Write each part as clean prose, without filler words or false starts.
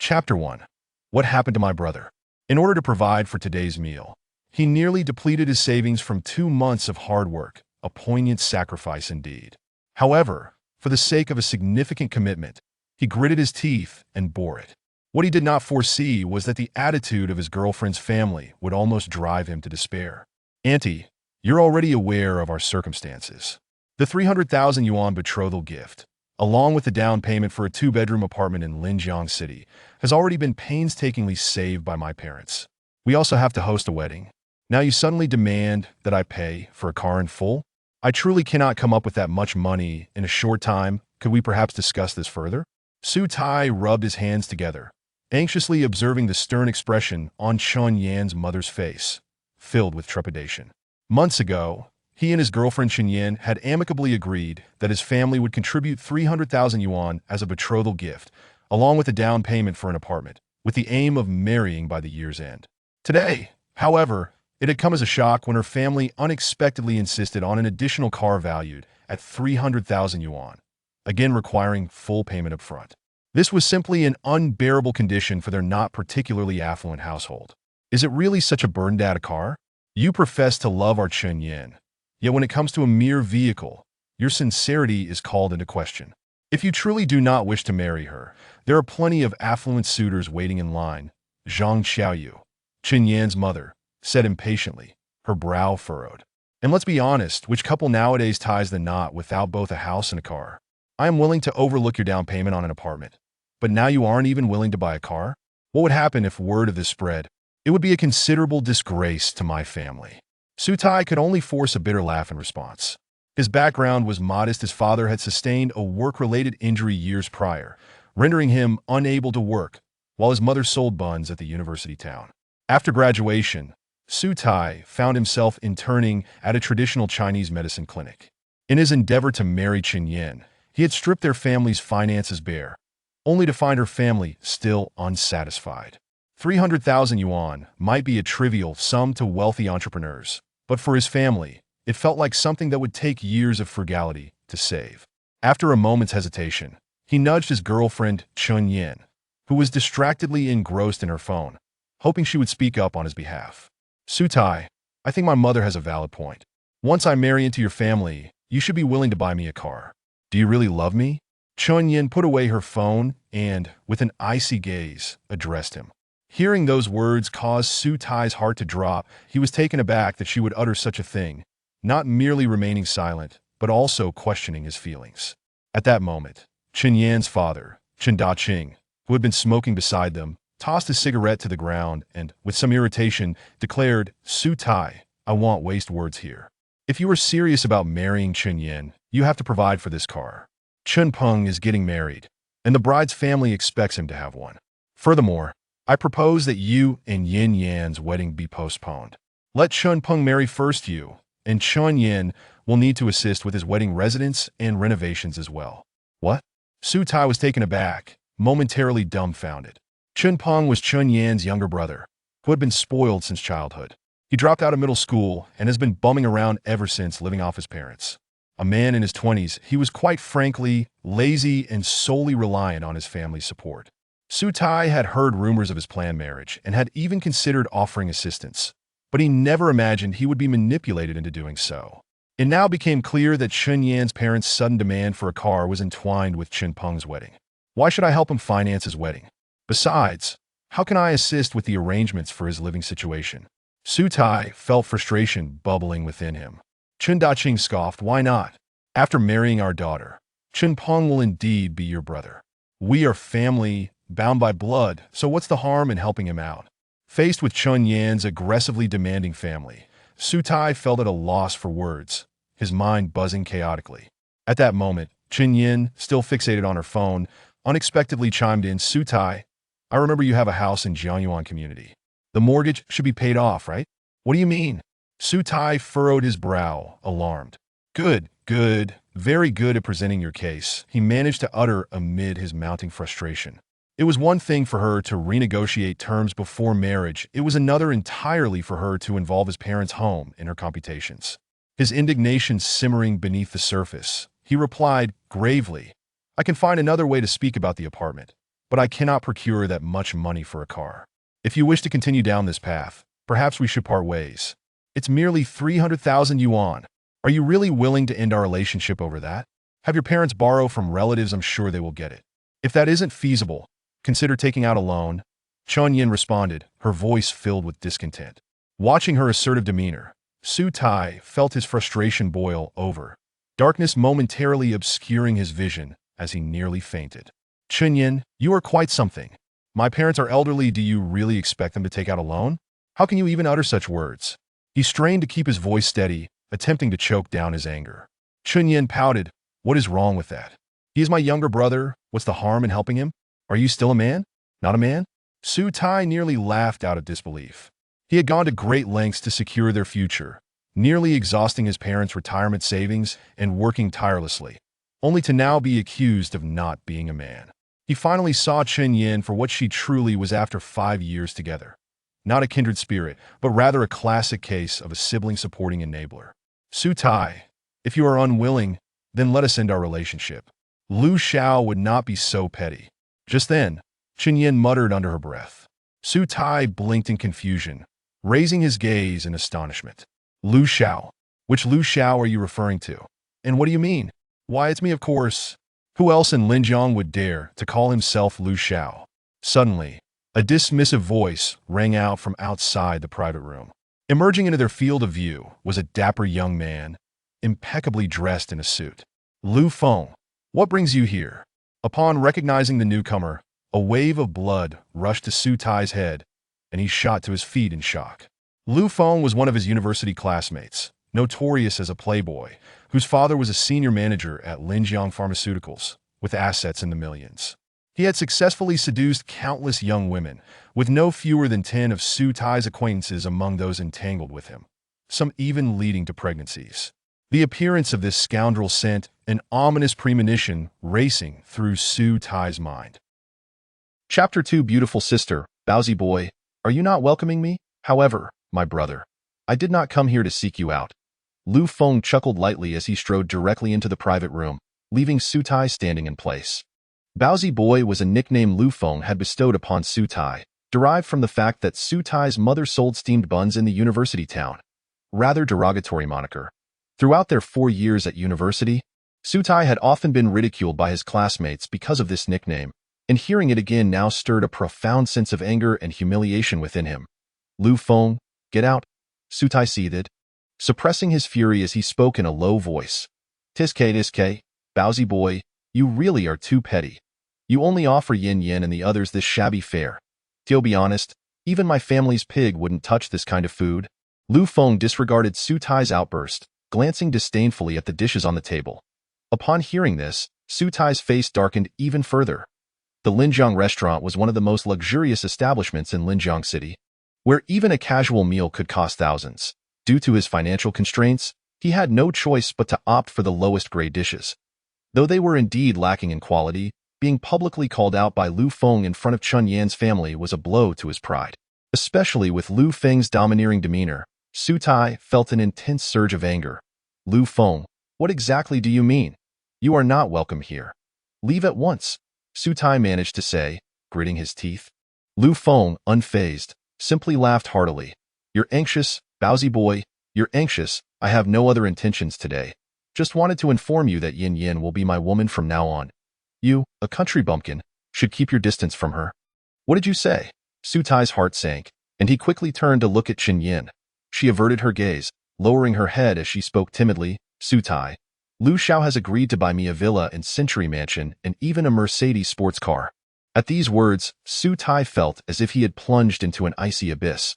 Chapter 1. What happened to my brother? In order to provide for today's meal, he nearly depleted his savings from 2 months of hard work, a poignant sacrifice indeed. However, for the sake of a significant commitment, he gritted his teeth and bore it. What he did not foresee was that the attitude of his girlfriend's family would almost drive him to despair. Auntie, you're already aware of our circumstances. The 300,000 yuan betrothal gift, along with the down payment for a 2-bedroom apartment in Linjiang City, has already been painstakingly saved by my parents. We also have to host a wedding. Now you suddenly demand that I pay for a car in full? I truly cannot come up with that much money in a short time. Could we perhaps discuss this further? Su Tai rubbed his hands together, anxiously observing the stern expression on Chun Yan's mother's face, filled with trepidation. Months ago, he and his girlfriend Chen Yan had amicably agreed that his family would contribute 300,000 yuan as a betrothal gift, along with a down payment for an apartment, with the aim of marrying by the year's end. Today, however, it had come as a shock when her family unexpectedly insisted on an additional car valued at 300,000 yuan, again requiring full payment up front. This was simply an unbearable condition for their not particularly affluent household. Is it really such a burden to add a car? You profess to love our Chen Yan, yet when it comes to a mere vehicle, your sincerity is called into question. If you truly do not wish to marry her, there are plenty of affluent suitors waiting in line. Zhang Xiaoyu, Chen Yan's mother, said impatiently, her brow furrowed. And let's be honest, which couple nowadays ties the knot without both a house and a car? I am willing to overlook your down payment on an apartment, but now you aren't even willing to buy a car? What would happen if word of this spread? It would be a considerable disgrace to my family. Su Tai could only force a bitter laugh in response. His background was modest. His father had sustained a work-related injury years prior, rendering him unable to work, while his mother sold buns at the university town. After graduation, Su Tai found himself interning at a traditional Chinese medicine clinic. In his endeavor to marry Chen Yan, he had stripped their family's finances bare, only to find her family still unsatisfied. 300,000 yuan might be a trivial sum to wealthy entrepreneurs, but for his family, it felt like something that would take years of frugality to save. After a moment's hesitation, he nudged his girlfriend, Chun Yan, who was distractedly engrossed in her phone, hoping she would speak up on his behalf. Su Tai, I think my mother has a valid point. Once I marry into your family, you should be willing to buy me a car. Do you really love me? Chun Yan put away her phone and, with an icy gaze, addressed him. Hearing those words caused Su Tai's heart to drop. He was taken aback that she would utter such a thing, not merely remaining silent, but also questioning his feelings. At that moment, Chen Yan's father, Chen Daqing, who had been smoking beside them, tossed his cigarette to the ground and, with some irritation, declared, Su Tai, I won't waste words here. If you are serious about marrying Chen Yan, you have to provide for this car. Chen Peng is getting married, and the bride's family expects him to have one. Furthermore, I propose that you and Yin Yan's wedding be postponed. Let Chen Peng marry first you, and Chen Yan will need to assist with his wedding residence and renovations as well. What? Su Tai was taken aback, momentarily dumbfounded. Chen Peng was Chen Yan's younger brother, who had been spoiled since childhood. He dropped out of middle school and has been bumming around ever since, living off his parents. A man in his 20s, he was quite frankly lazy and solely reliant on his family's support. Su Tai had heard rumors of his planned marriage and had even considered offering assistance, but he never imagined he would be manipulated into doing so. It now became clear that Chen Yan's parents' sudden demand for a car was entwined with Chen Peng's wedding. Why should I help him finance his wedding? Besides, how can I assist with the arrangements for his living situation? Su Tai felt frustration bubbling within him. Chen Daqing scoffed, why not? After marrying our daughter, Chen Peng will indeed be your brother. We are family, bound by blood, so what's the harm in helping him out? Faced with Chun Yan's aggressively demanding family, Su Tai felt at a loss for words, his mind buzzing chaotically. At that moment, Chen Yan, still fixated on her phone, unexpectedly chimed in, Su Tai, I remember you have a house in Jiangyuan community. The mortgage should be paid off, right? What do you mean? Su Tai furrowed his brow, alarmed. Good, very good at presenting your case, he managed to utter amid his mounting frustration. It was one thing for her to renegotiate terms before marriage. It was another entirely for her to involve his parents' home in her computations. His indignation simmering beneath the surface, he replied gravely, I can find another way to speak about the apartment. but I cannot procure that much money for a car. If you wish to continue down this path, perhaps we should part ways. It's merely 300,000 yuan. Are you really willing to end our relationship over that? Have your parents borrow from relatives, I'm sure they will get it. If that isn't feasible, consider taking out a loan. Chun Yin responded, her voice filled with discontent. Watching her assertive demeanor, Su Tai felt his frustration boil over, darkness momentarily obscuring his vision as he nearly fainted. Chun Yin, you are quite something. My parents are elderly. Do you really expect them to take out a loan? How can you even utter such words? He strained to keep his voice steady, attempting to choke down his anger. Chun Yin pouted, what is wrong with that? He is my younger brother. What's the harm in helping him? Are you still a man? Not a man? Su Tai nearly laughed out of disbelief. He had gone to great lengths to secure their future, nearly exhausting his parents' retirement savings and working tirelessly, only to now be accused of not being a man. He finally saw Chun Yin for what she truly was after 5 years together. Not a kindred spirit, but rather a classic case of a sibling-supporting enabler. Su Tai, if you are unwilling, then let us end our relationship. Lu Xiao would not be so petty. Just then, Chun Yin muttered under her breath. Su Tai blinked in confusion, raising his gaze in astonishment. Lu Xiao? Which Lu Xiao are you referring to? And what do you mean? Why, it's me, of course. Who else in Linjiang would dare to call himself Lu Xiao? Suddenly, a dismissive voice rang out from outside the private room. Emerging into their field of view was a dapper young man, impeccably dressed in a suit. Lu Feng, what brings you here? Upon recognizing the newcomer, a wave of blood rushed to Su Tai's head, and he shot to his feet in shock. Lu Feng was one of his university classmates, notorious as a playboy, whose father was a senior manager at Linjiang Pharmaceuticals, with assets in the millions. He had successfully seduced countless young women, with no fewer than 10 of Su Tai's acquaintances among those entangled with him, some even leading to pregnancies. The appearance of this scoundrel sent an ominous premonition racing through Su Tai's mind. Chapter 2. Beautiful sister, Baozi boy, are you not welcoming me? However, my brother, I did not come here to seek you out. Lu Feng chuckled lightly as he strode directly into the private room, leaving Su Tai standing in place. Baozi boy was a nickname Lu Feng had bestowed upon Su Tai, derived from the fact that Su Tai's mother sold steamed buns in the university town. Rather derogatory moniker. Throughout their 4 years at university, Su Tai had often been ridiculed by his classmates because of this nickname, and hearing it again now stirred a profound sense of anger and humiliation within him. Lu Feng, get out, Su Tai seethed, suppressing his fury as he spoke in a low voice. Tiske, Baozi boy, you really are too petty. You only offer Yin Yin and the others this shabby fare. To be honest, even my family's pig wouldn't touch this kind of food. Lu Feng disregarded Su Tai's outburst, glancing disdainfully at the dishes on the table. Upon hearing this, Su Tai's face darkened even further. The Linjiang restaurant was one of the most luxurious establishments in Linjiang City, where even a casual meal could cost thousands. Due to his financial constraints, he had no choice but to opt for the lowest grade dishes. Though they were indeed lacking in quality, being publicly called out by Lu Feng in front of Chun Yan's family was a blow to his pride. Especially with Lu Feng's domineering demeanor, Su Tai felt an intense surge of anger. Lu Feng, what exactly do you mean? You are not welcome here. Leave at once, Su Tai managed to say, gritting his teeth. Lu Feng, unfazed, simply laughed heartily. You're anxious, Baozi boy, you're anxious. I have no other intentions today. Just wanted to inform you that Yin Yin will be my woman from now on. You, a country bumpkin, should keep your distance from her. What did you say? Su Tai's heart sank, and he quickly turned to look at Chun Yin. She averted her gaze, lowering her head as she spoke timidly. Su Tai, Lu Xiao has agreed to buy me a villa and Century Mansion and even a Mercedes sports car. At these words, Su Tai felt as if he had plunged into an icy abyss.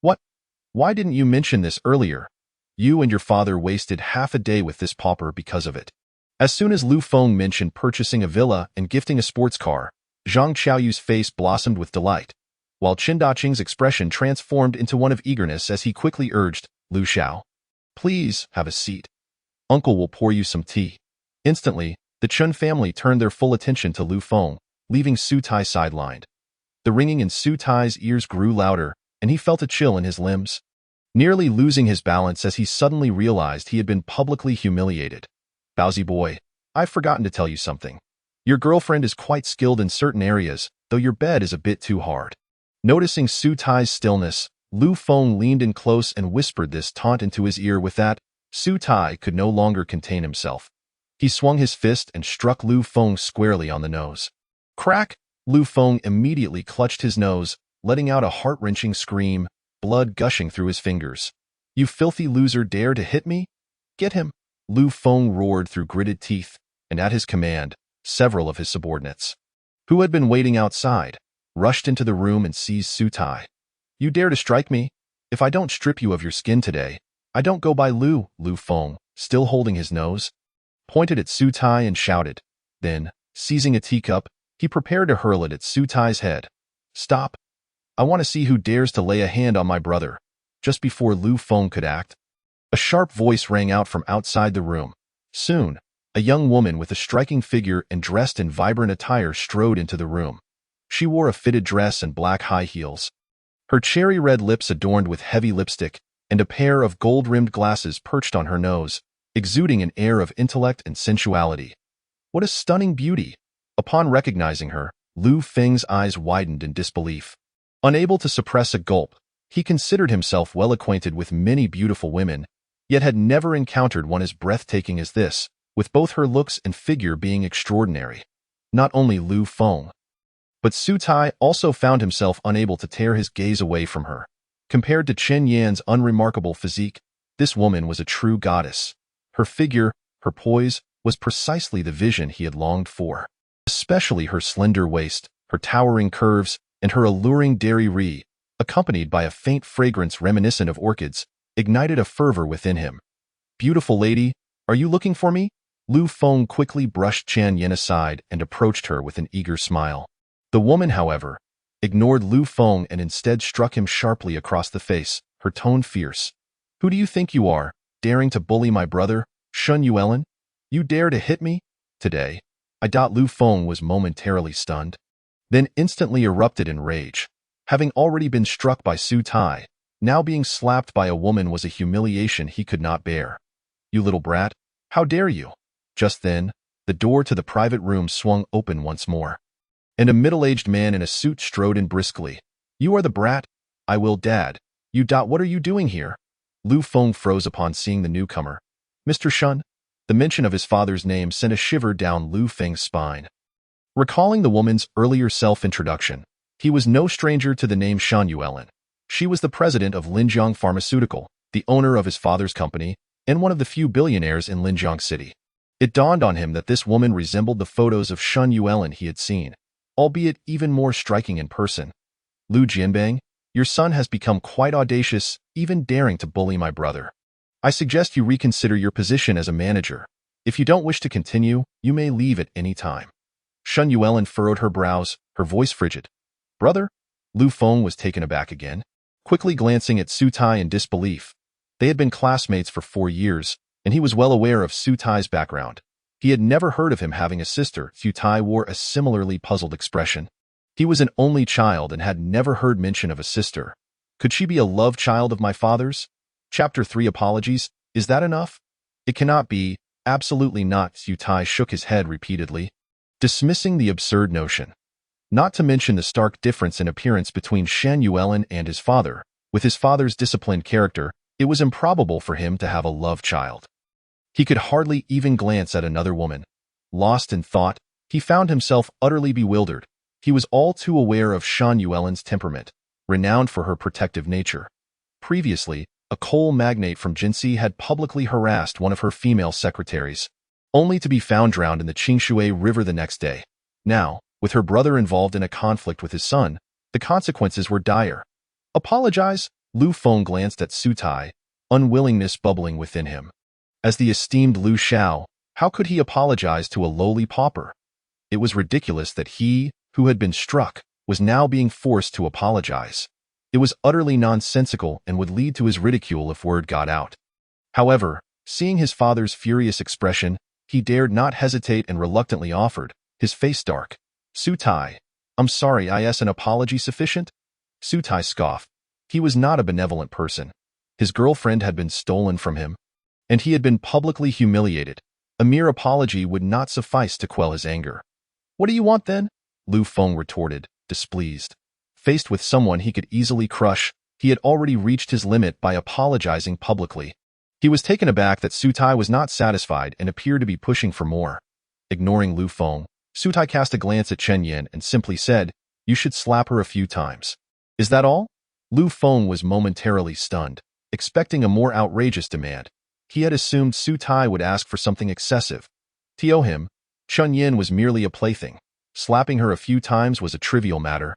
What? Why didn't you mention this earlier? You and your father wasted half a day with this pauper because of it. As soon as Lu Feng mentioned purchasing a villa and gifting a sports car, Zhang Qiaoyu's face blossomed with delight, while Qin Daqing's expression transformed into one of eagerness as he quickly urged, Lu Xiao, please have a seat. Uncle will pour you some tea. Instantly, the Chun family turned their full attention to Lu Feng, leaving Su Tai sidelined. The ringing in Su Tai's ears grew louder, and he felt a chill in his limbs, nearly losing his balance as he suddenly realized he had been publicly humiliated. Baozi boy, I've forgotten to tell you something. Your girlfriend is quite skilled in certain areas, though your bed is a bit too hard. Noticing Su Tai's stillness, Lu Feng leaned in close and whispered this taunt into his ear. With that, Su Tai could no longer contain himself. He swung his fist and struck Lu Feng squarely on the nose. Crack! Lu Feng immediately clutched his nose, letting out a heart-wrenching scream, blood gushing through his fingers. You filthy loser, dare to hit me? Get him! Lu Feng roared through gritted teeth, and at his command, several of his subordinates, who had been waiting outside, rushed into the room and seized Su Tai. You dare to strike me? If I don't strip you of your skin today, I don't go by Lu. Lu Feng, still holding his nose, pointed at Su Tai and shouted. Then, seizing a teacup, he prepared to hurl it at Su Tai's head. Stop! I want to see who dares to lay a hand on my brother. Just before Lu Feng could act, a sharp voice rang out from outside the room. Soon, a young woman with a striking figure and dressed in vibrant attire strode into the room. She wore a fitted dress and black high heels. Her cherry-red lips adorned with heavy lipstick, and a pair of gold-rimmed glasses perched on her nose, exuding an air of intellect and sensuality. What a stunning beauty! Upon recognizing her, Lu Feng's eyes widened in disbelief. Unable to suppress a gulp, he considered himself well acquainted with many beautiful women, yet had never encountered one as breathtaking as this, with both her looks and figure being extraordinary. Not only Lu Feng, but Su Tai also found himself unable to tear his gaze away from her. Compared to Chen Yan's unremarkable physique, this woman was a true goddess. Her figure, her poise, was precisely the vision he had longed for. Especially her slender waist, her towering curves, and her alluring dairy, accompanied by a faint fragrance reminiscent of orchids, ignited a fervor within him. Beautiful lady, are you looking for me? Lu Feng quickly brushed Chen Yan aside and approached her with an eager smile. The woman, however, ignored Lu Feng and instead struck him sharply across the face, her tone fierce. Who do you think you are, daring to bully my brother, Shun Yuelin? You dare to hit me? Today, Lu Feng was momentarily stunned, then instantly erupted in rage. Having already been struck by Su Tai, now being slapped by a woman was a humiliation he could not bear. You little brat, how dare you? Just then, the door to the private room swung open once more, and a middle-aged man in a suit strode in briskly. You are the brat? I will, Dad. You. What are you doing here? Lu Feng froze upon seeing the newcomer. Mr. Shun? The mention of his father's name sent a shiver down Lu Feng's spine. Recalling the woman's earlier self-introduction, he was no stranger to the name Shan Yuelin. She was the president of Linjiang Pharmaceutical, the owner of his father's company, and one of the few billionaires in Linjiang City. It dawned on him that this woman resembled the photos of Shun Yuelin he had seen, albeit even more striking in person. Lu Jianbang, your son has become quite audacious, even daring to bully my brother. I suggest you reconsider your position as a manager. If you don't wish to continue, you may leave at any time. Shun Yuelin furrowed her brows, her voice frigid. Brother? Lu Feng was taken aback again, quickly glancing at Su Tai in disbelief. They had been classmates for 4 years, and he was well aware of Su Tai's background. He had never heard of him having a sister. Su Tai wore a similarly puzzled expression. He was an only child and had never heard mention of a sister. Could she be a love child of my father's? Chapter 3 Apologies. Is that enough? It cannot be. Absolutely not. Su Tai shook his head repeatedly, dismissing the absurd notion. Not to mention the stark difference in appearance between Shan Yuelin and his father. With his father's disciplined character, it was improbable for him to have a love child. He could hardly even glance at another woman. Lost in thought, he found himself utterly bewildered. He was all too aware of Shan Yuelin's temperament, renowned for her protective nature. Previously, a coal magnate from Jinsi had publicly harassed one of her female secretaries, only to be found drowned in the Qingshui River the next day. Now, with her brother involved in a conflict with his son, the consequences were dire. Apologize? Lu Feng glanced at Su Tai, unwillingness bubbling within him. As the esteemed Lu Xiao, how could he apologize to a lowly pauper? It was ridiculous that he, who had been struck, was now being forced to apologize. It was utterly nonsensical and would lead to his ridicule if word got out. However, seeing his father's furious expression, he dared not hesitate and reluctantly offered, his face dark. Su Tai, I'm sorry, is an apology sufficient? Su Tai scoffed. He was not a benevolent person. His girlfriend had been stolen from him, and he had been publicly humiliated. A mere apology would not suffice to quell his anger. What do you want then? Lu Feng retorted, displeased. Faced with someone he could easily crush, he had already reached his limit by apologizing publicly. He was taken aback that Su Tai was not satisfied and appeared to be pushing for more. Ignoring Lu Feng, Su Tai cast a glance at Chen Yin and simply said, "You should slap her a few times." "Is that all?" Lu Feng was momentarily stunned, expecting a more outrageous demand. He had assumed Su Tai would ask for something excessive. To him, Chen Yin was merely a plaything. Slapping her a few times was a trivial matter,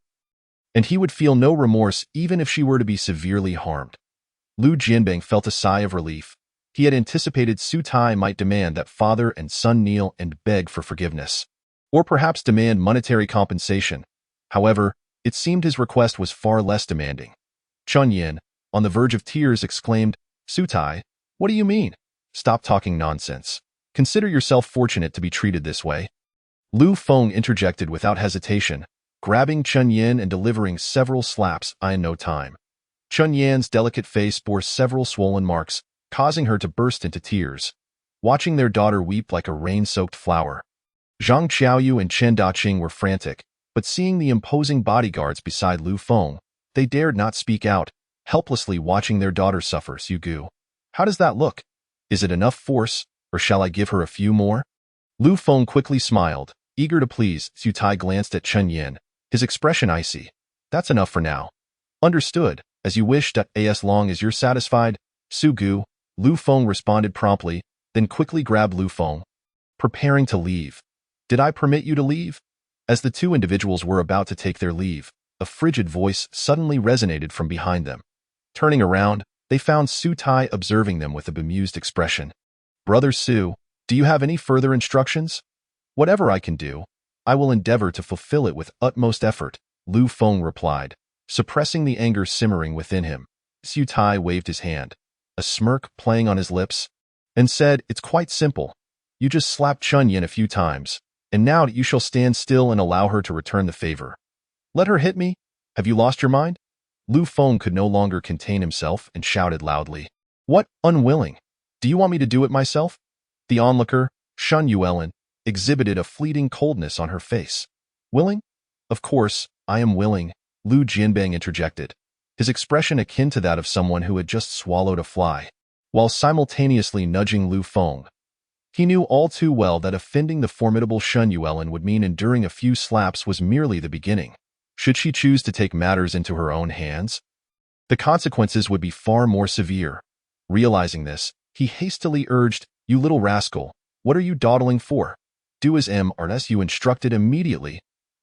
and he would feel no remorse even if she were to be severely harmed. Lu Jianbing felt a sigh of relief. He had anticipated Su Tai might demand that father and son kneel and beg for forgiveness, or perhaps demand monetary compensation. However, it seemed his request was far less demanding. Chen Yin, on the verge of tears, exclaimed, "Su Tai, what do you mean? Stop talking nonsense. Consider yourself fortunate to be treated this way." Lu Feng interjected without hesitation, grabbing Chen Yin and delivering several slaps in no time. Chen Yan's delicate face bore several swollen marks, causing her to burst into tears, watching their daughter weep like a rain-soaked flower. Zhang Qiaoyu and Chen Daqing were frantic, but seeing the imposing bodyguards beside Lu Feng, they dared not speak out, helplessly watching their daughter suffer. "Su Gu, how does that look? Is it enough force, or shall I give her a few more?" Lu Feng quickly smiled, eager to please. Su Tai glanced at Chen Yin, his expression icy. "That's enough for now." "Understood, as you wish. As long as you're satisfied, Su Gu," Lu Feng responded promptly, then quickly grabbed Lu Feng, preparing to leave. "Did I permit you to leave?" As the two individuals were about to take their leave, a frigid voice suddenly resonated from behind them. Turning around, they found Su Tai observing them with a bemused expression. "Brother Su, do you have any further instructions?" "Whatever I can do, I will endeavor to fulfill it with utmost effort," Lu Feng replied, suppressing the anger simmering within him. Su Tai waved his hand, a smirk playing on his lips, and said, "It's quite simple. You just slap Chen Yin a few times, and now you shall stand still and allow her to return the favor." "Let her hit me? Have you lost your mind?" Lu Feng could no longer contain himself and shouted loudly. "What? Unwilling? Do you want me to do it myself?" The onlooker, Shen Yuelin, exhibited a fleeting coldness on her face. "Willing? Of course, I am willing," Lu Jianbing interjected, his expression akin to that of someone who had just swallowed a fly, while simultaneously nudging Lu Feng. He knew all too well that offending the formidable Shen Yuelin would mean enduring a few slaps was merely the beginning. Should she choose to take matters into her own hands, the consequences would be far more severe. Realizing this, he hastily urged, "You little rascal, what are you dawdling for? Do as you instructed immediately."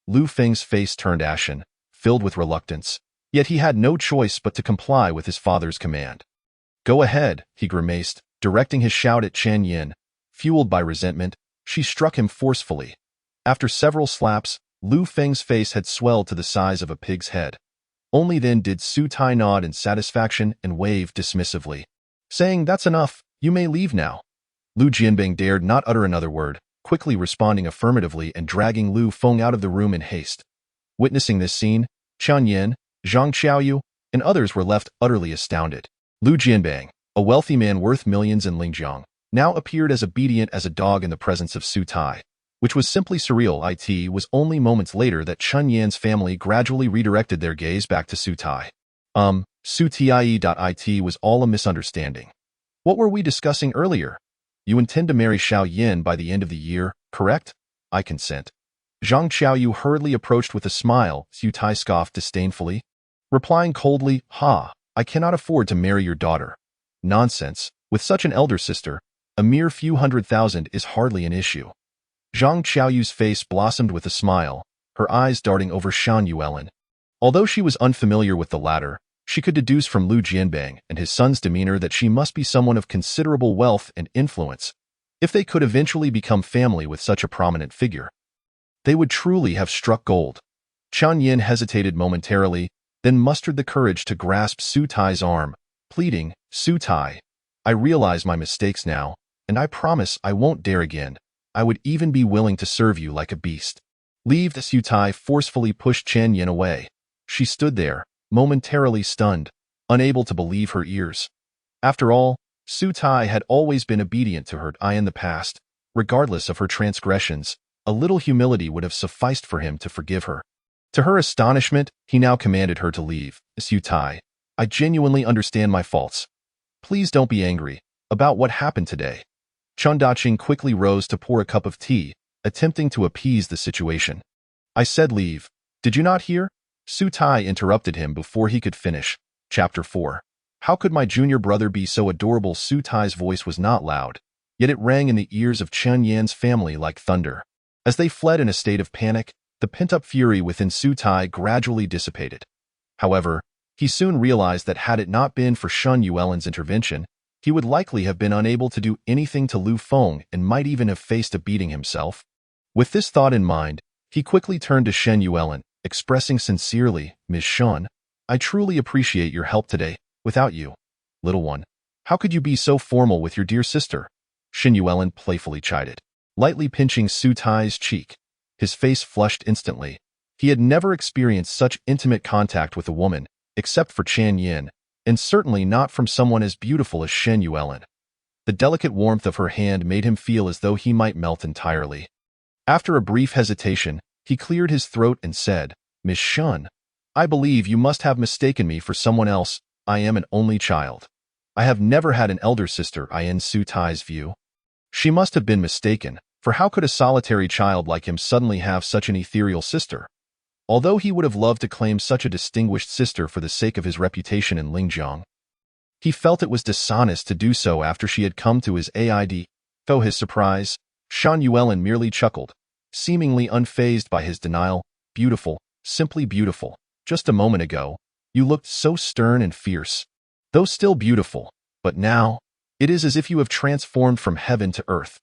Lu Feng's face turned ashen, filled with reluctance, yet he had no choice but to comply with his father's command. "Go ahead," he grimaced, directing his shout at Chen Yin. Fueled by resentment, she struck him forcefully. After several slaps, Lu Feng's face had swelled to the size of a pig's head. Only then did Su Tai nod in satisfaction and wave dismissively, saying, "That's enough, you may leave now." Lu Jianbing dared not utter another word, quickly responding affirmatively and dragging Lu Feng out of the room in haste. Witnessing this scene, Chen Yin, Zhang Qiaoyu, and others were left utterly astounded. Lu Jianbing, a wealthy man worth millions in Lingjiang, now appeared as obedient as a dog in the presence of Su Tai, which was simply surreal. It was only moments later that Chen Yan's family gradually redirected their gaze back to Su Tai. Su Tie.it was all a misunderstanding. What were we discussing earlier? You intend to marry Xiao Yin by the end of the year, correct? I consent. Zhang Qiaoyu hurriedly approached with a smile. Su Tai scoffed disdainfully, replying coldly, "Ha, I cannot afford to marry your daughter." "Nonsense. With such an elder sister, a mere few 100,000 is hardly an issue." Zhang Qiaoyu's face blossomed with a smile, her eyes darting over Shen Yuelin. Although she was unfamiliar with the latter, she could deduce from Lu Jianbing and his son's demeanor that she must be someone of considerable wealth and influence. If they could eventually become family with such a prominent figure, they would truly have struck gold. Chen Yin hesitated momentarily, then mustered the courage to grasp Su Tai's arm, pleading, "Su Tai, I realize my mistakes now, and I promise I won't dare again. I would even be willing to serve you like a beast." "Leave." The Su Tai forcefully pushed Chen Yin away. She stood there, momentarily stunned, unable to believe her ears. After all, Su Tai had always been obedient to her in the past, regardless of her transgressions, A little humility would have sufficed for him to forgive her. To her astonishment, he now commanded her to leave. Su Tai, I genuinely understand my faults. Please don't be angry about what happened today. Chun Daqing quickly rose to pour a cup of tea, attempting to appease the situation. I said leave. Did you not hear? Su Tai interrupted him before he could finish. Chapter 4. How could my junior brother be so adorable? Su Tai's voice was not loud, yet it rang in the ears of Chen Yan's family like thunder. As they fled in a state of panic, the pent-up fury within Su Tai gradually dissipated. However, he soon realized that had it not been for Shen Yuelin's intervention, he would likely have been unable to do anything to Lu Feng and might even have faced a beating himself. With this thought in mind, he quickly turned to Shen Yuelin, expressing sincerely, Ms. Shen, I truly appreciate your help today. Without you, little one, how could you be so formal with your dear sister? Shen Yuelin playfully chided, lightly pinching Su Tai's cheek. His face flushed instantly. He had never experienced such intimate contact with a woman, except for Chan Yin, and certainly not from someone as beautiful as Shen Yuelin. The delicate warmth of her hand made him feel as though he might melt entirely. After a brief hesitation, he cleared his throat and said, Miss Shen, I believe you must have mistaken me for someone else. I am an only child. I have never had an elder sister. In Su Tai's view, she must have been mistaken, for how could a solitary child like him suddenly have such an ethereal sister? Although he would have loved to claim such a distinguished sister for the sake of his reputation in Lingjiang, he felt it was dishonest to do so after she had come to his aid. To his surprise, Shen Yuelin merely chuckled, seemingly unfazed by his denial. Beautiful, simply beautiful. Just a moment ago, you looked so stern and fierce. Though still beautiful, but now, it is as if you have transformed from heaven to earth.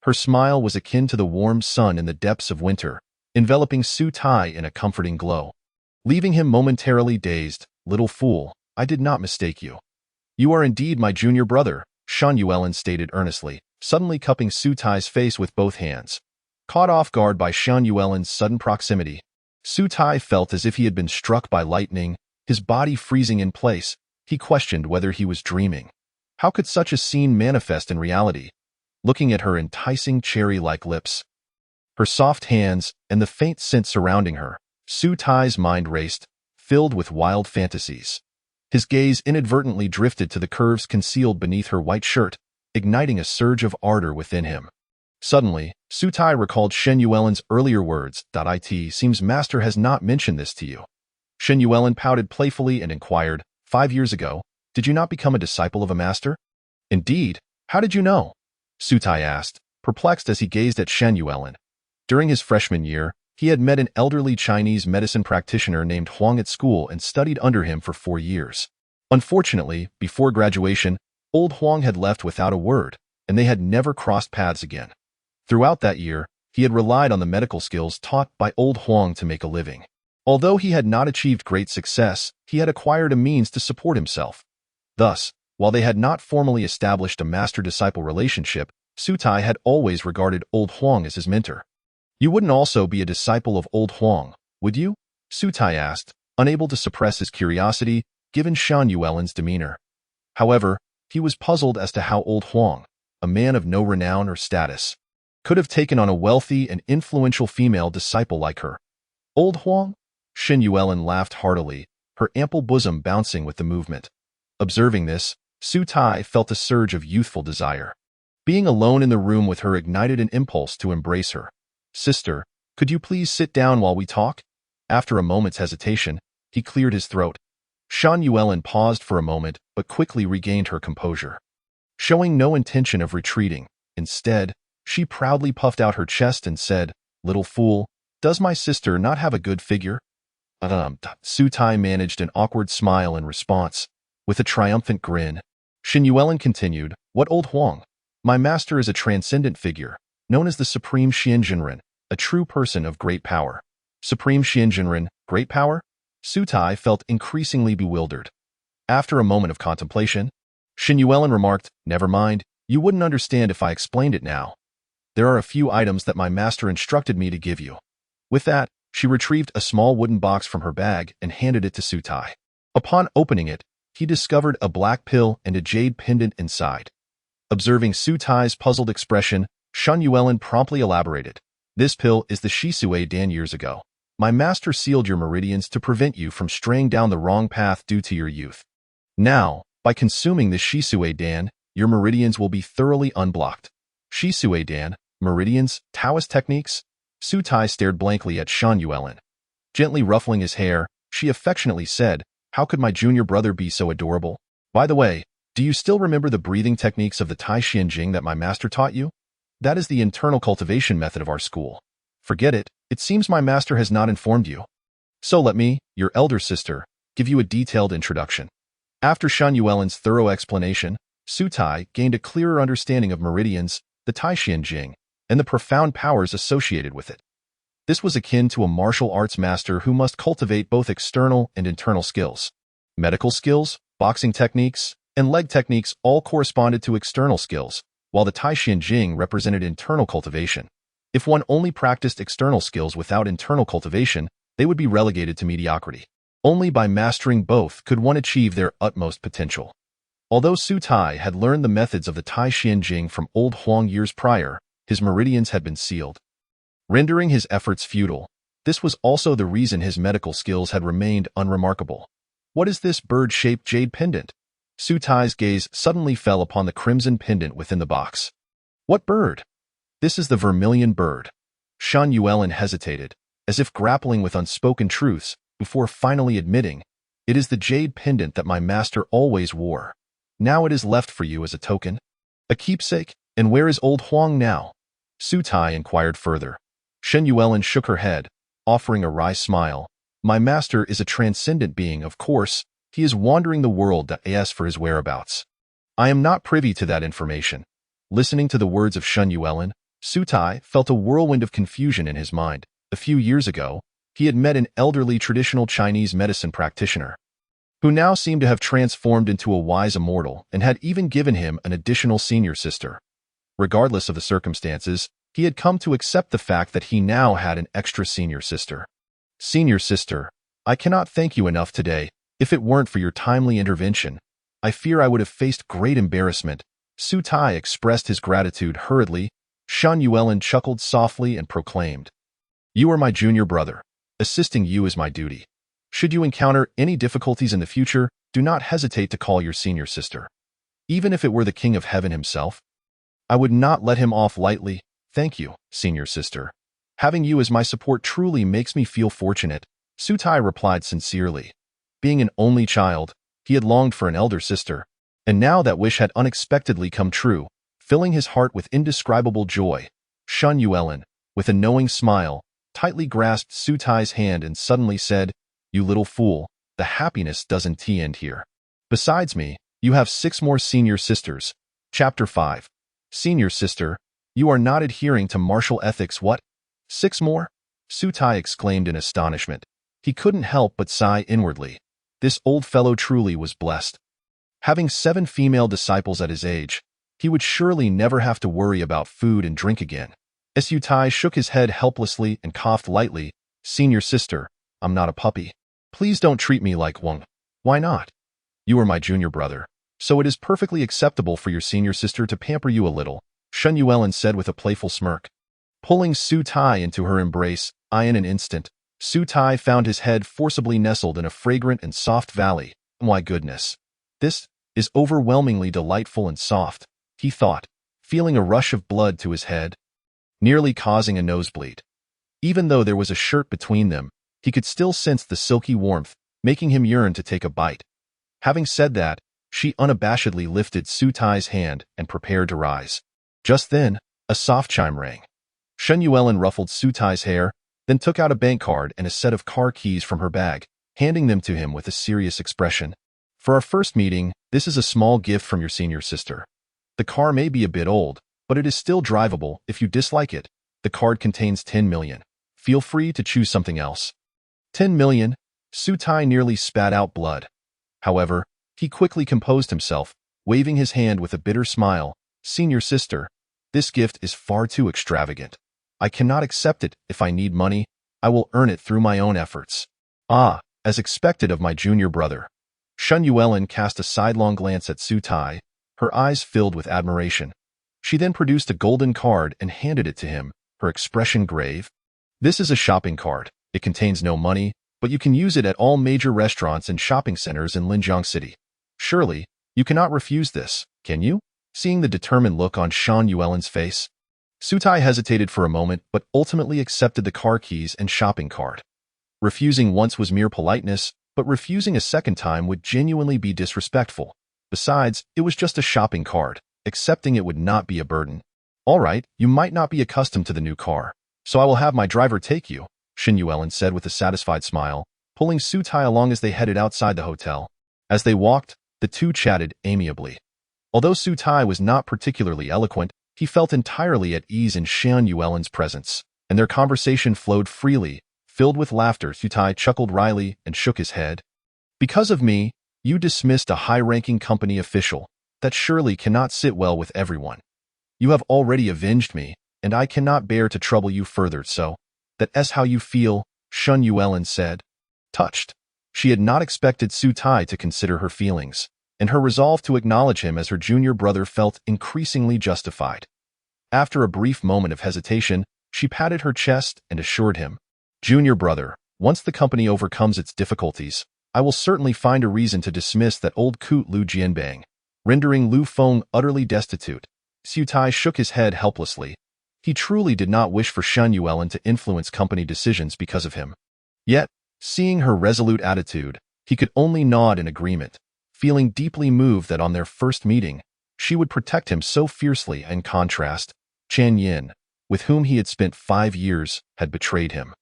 Her smile was akin to the warm sun in the depths of winter, enveloping Su Tai in a comforting glow. Leaving him momentarily dazed, little fool, I did not mistake you. You are indeed my junior brother, Shen Yuelin stated earnestly, suddenly cupping Su Tai's face with both hands. Caught off guard by Shen Yuelin's sudden proximity, Su Tai felt as if he had been struck by lightning, his body freezing in place. He questioned whether he was dreaming. How could such a scene manifest in reality? Looking at her enticing cherry-like lips, her soft hands, and the faint scent surrounding her, Su Tai's mind raced, filled with wild fantasies. His gaze inadvertently drifted to the curves concealed beneath her white shirt, igniting a surge of ardor within him. Suddenly, Su Tai recalled Shen Yuelin's earlier words. It seems Master has not mentioned this to you. Shen Yuelin pouted playfully and inquired, 5 years ago, did you not become a disciple of a master? Indeed, how did you know? Su Tai asked, perplexed as he gazed at Shen Yuelin. During his freshman year, he had met an elderly Chinese medicine practitioner named Huang at school and studied under him for 4 years. Unfortunately, before graduation, old Huang had left without a word, and they had never crossed paths again. Throughout that year, he had relied on the medical skills taught by old Huang to make a living. Although he had not achieved great success, he had acquired a means to support himself. Thus, while they had not formally established a master-disciple relationship, Su Tai had always regarded old Huang as his mentor. You wouldn't also be a disciple of old Huang, would you? Su Tai asked, unable to suppress his curiosity, given Shen Yuelin's demeanor. However, he was puzzled as to how old Huang, a man of no renown or status, could have taken on a wealthy and influential female disciple like her. Old Huang? Shen Yuelin laughed heartily, her ample bosom bouncing with the movement. Observing this, Su Tai felt a surge of youthful desire. Being alone in the room with her ignited an impulse to embrace her. Sister, could you please sit down while we talk? After a moment's hesitation, he cleared his throat. Shen Yuelin paused for a moment, but quickly regained her composure. Showing no intention of retreating, instead, she proudly puffed out her chest and said, Little fool, does my sister not have a good figure? Su Tai managed an awkward smile in response. With a triumphant grin, Shen Yuelin continued, What old Huang? My master is a transcendent figure, known as the Supreme Xianjinren, a true person of great power. Supreme Xianjinren, great power? Su Tai felt increasingly bewildered. After a moment of contemplation, Shen Yuelin remarked, Never mind, you wouldn't understand if I explained it now. There are a few items that my master instructed me to give you. With that, she retrieved a small wooden box from her bag and handed it to Su Tai. Upon opening it, he discovered a black pill and a jade pendant inside. Observing Su Tai's puzzled expression, Shen Yuelin promptly elaborated. This pill is the Shisui Dan years ago. My master sealed your meridians to prevent you from straying down the wrong path due to your youth. Now, by consuming the Shisui Dan, your meridians will be thoroughly unblocked. Shisui Dan, meridians, Taoist techniques? Sutai stared blankly at Shan Yuelin. Gently ruffling his hair, she affectionately said, "How could my junior brother be so adorable? By the way, do you still remember the breathing techniques of the Tai Xian Jing that my master taught you? That is the internal cultivation method of our school. Forget it, it seems my master has not informed you. So let me, your elder sister, give you a detailed introduction." After Shan Yuelin's thorough explanation, Sutai gained a clearer understanding of meridians, the Tai Xian Jing, and the profound powers associated with it. This was akin to a martial arts master who must cultivate both external and internal skills. Medical skills, boxing techniques, and leg techniques all corresponded to external skills, while the Tai Xian Jing represented internal cultivation. If one only practiced external skills without internal cultivation, they would be relegated to mediocrity. Only by mastering both could one achieve their utmost potential. Although Sutai had learned the methods of the Tai Xian Jing from old Huang years prior, his meridians had been sealed, rendering his efforts futile. This was also the reason his medical skills had remained unremarkable. What is this bird-shaped jade pendant? Sutai's gaze suddenly fell upon the crimson pendant within the box. What bird? This is the vermilion bird. Shan Yuelin hesitated, as if grappling with unspoken truths, before finally admitting, "It is the jade pendant that my master always wore. Now it is left for you as a token. A keepsake? And where is old Huang now?" Sutai inquired further. Shan Yuelin shook her head, offering a wry smile. "My master is a transcendent being, of course. He is wandering the world to ask for his whereabouts. I am not privy to that information." Listening to the words of Shan Yuelin, Sutai felt a whirlwind of confusion in his mind. A few years ago, he had met an elderly traditional Chinese medicine practitioner, who now seemed to have transformed into a wise immortal and had even given him an additional senior sister. Regardless of the circumstances, he had come to accept the fact that he now had an extra senior sister. "Senior sister, I cannot thank you enough today. If it weren't for your timely intervention, I fear I would have faced great embarrassment." Sutai expressed his gratitude hurriedly. Shan Yuelin chuckled softly and proclaimed, "You are my junior brother. Assisting you is my duty. Should you encounter any difficulties in the future, do not hesitate to call your senior sister. Even if it were the King of Heaven himself, I would not let him off lightly. Thank you, senior sister. Having you as my support truly makes me feel fortunate," Sutai replied sincerely. Being an only child, he had longed for an elder sister, and now that wish had unexpectedly come true, filling his heart with indescribable joy. Shan Yuelin, with a knowing smile, tightly grasped Sutai's hand and suddenly said, "You little fool, the happiness doesn't end here. Besides me, you have 6 more senior sisters." Chapter 5. Senior sister, you are not adhering to martial ethics. What? 6 more? Sutai exclaimed in astonishment. He couldn't help but sigh inwardly. This old fellow truly was blessed. Having 7 female disciples at his age, he would surely never have to worry about food and drink again. Sutai shook his head helplessly and coughed lightly. "Senior sister, I'm not a puppy. Please don't treat me like one." "Why not? You are my junior brother, so it is perfectly acceptable for your senior sister to pamper you a little," Shan Yuelin said with a playful smirk. Pulling Sutai into her embrace, in an instant, Sutai found his head forcibly nestled in a fragrant and soft valley. "My goodness. This is overwhelmingly delightful and soft," he thought, feeling a rush of blood to his head, nearly causing a nosebleed. Even though there was a shirt between them, he could still sense the silky warmth, making him yearn to take a bite. Having said that, she unabashedly lifted Sutai's hand and prepared to rise. Just then, a soft chime rang. Shan Yuelin ruffled Sutai's hair, then took out a bank card and a set of car keys from her bag, handing them to him with a serious expression. "For our first meeting, this is a small gift from your senior sister. The car may be a bit old, but it is still drivable if you dislike it. The card contains 10 million. Feel free to choose something else." 10 million? Sutai nearly spat out blood. However, he quickly composed himself, waving his hand with a bitter smile. "Senior sister, this gift is far too extravagant. I cannot accept it. If I need money, I will earn it through my own efforts." "Ah, as expected of my junior brother." Shan Yuelin cast a sidelong glance at Sutai, her eyes filled with admiration. She then produced a golden card and handed it to him, her expression grave. "This is a shopping cart. It contains no money, but you can use it at all major restaurants and shopping centers in Linjiang City. Surely, you cannot refuse this, can you?" Seeing the determined look on Shan Yuelin's face, Sutai hesitated for a moment but ultimately accepted the car keys and shopping cart. Refusing once was mere politeness, but refusing a second time would genuinely be disrespectful. Besides, it was just a shopping cart. Accepting it would not be a burden. "All right, you might not be accustomed to the new car, so I will have my driver take you," Shan Yuelin said with a satisfied smile, pulling Sutai along as they headed outside the hotel. As they walked, the two chatted amiably. Although Sutai was not particularly eloquent, he felt entirely at ease in Shan Yuelin's presence, and their conversation flowed freely, filled with laughter. Sutai chuckled wryly and shook his head. "Because of me, you dismissed a high-ranking company official. That surely cannot sit well with everyone. You have already avenged me, and I cannot bear to trouble you further, so that's how you feel," Shan Yuelin said. Touched, she had not expected Sutai to consider her feelings, and her resolve to acknowledge him as her junior brother felt increasingly justified. After a brief moment of hesitation, she patted her chest and assured him, "Junior brother, once the company overcomes its difficulties, I will certainly find a reason to dismiss that old coot Lu Jianbang, rendering Lu Feng utterly destitute." Sutai shook his head helplessly. He truly did not wish for Shan Yuelin to influence company decisions because of him. Yet, seeing her resolute attitude, he could only nod in agreement, feeling deeply moved that on their first meeting, she would protect him so fiercely. In contrast, Chen Yin, with whom he had spent 5 years, had betrayed him.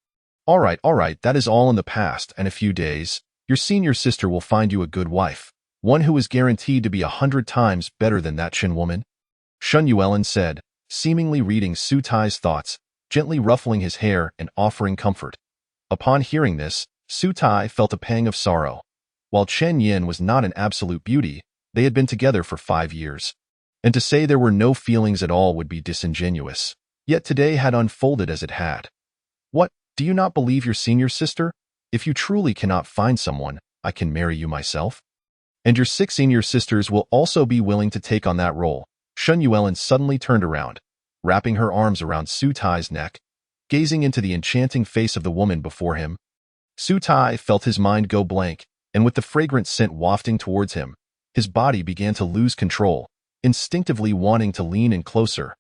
All right, that is all in the past, and in a few days, your senior sister will find you a good wife, one who is guaranteed to be 100 times better than that Chen woman," Shan Yuelin said, seemingly reading Sutai's thoughts, gently ruffling his hair and offering comfort. Upon hearing this, Sutai felt a pang of sorrow. While Chen Yin was not an absolute beauty, they had been together for 5 years. And to say there were no feelings at all would be disingenuous. Yet today had unfolded as it had. "What, do you not believe your senior sister? If you truly cannot find someone, I can marry you myself. And your 6 senior sisters will also be willing to take on that role." Shan Yuelin suddenly turned around, wrapping her arms around Sutai's neck, gazing into the enchanting face of the woman before him. Sutai felt his mind go blank, and with the fragrant scent wafting towards him, his body began to lose control, instinctively wanting to lean in closer.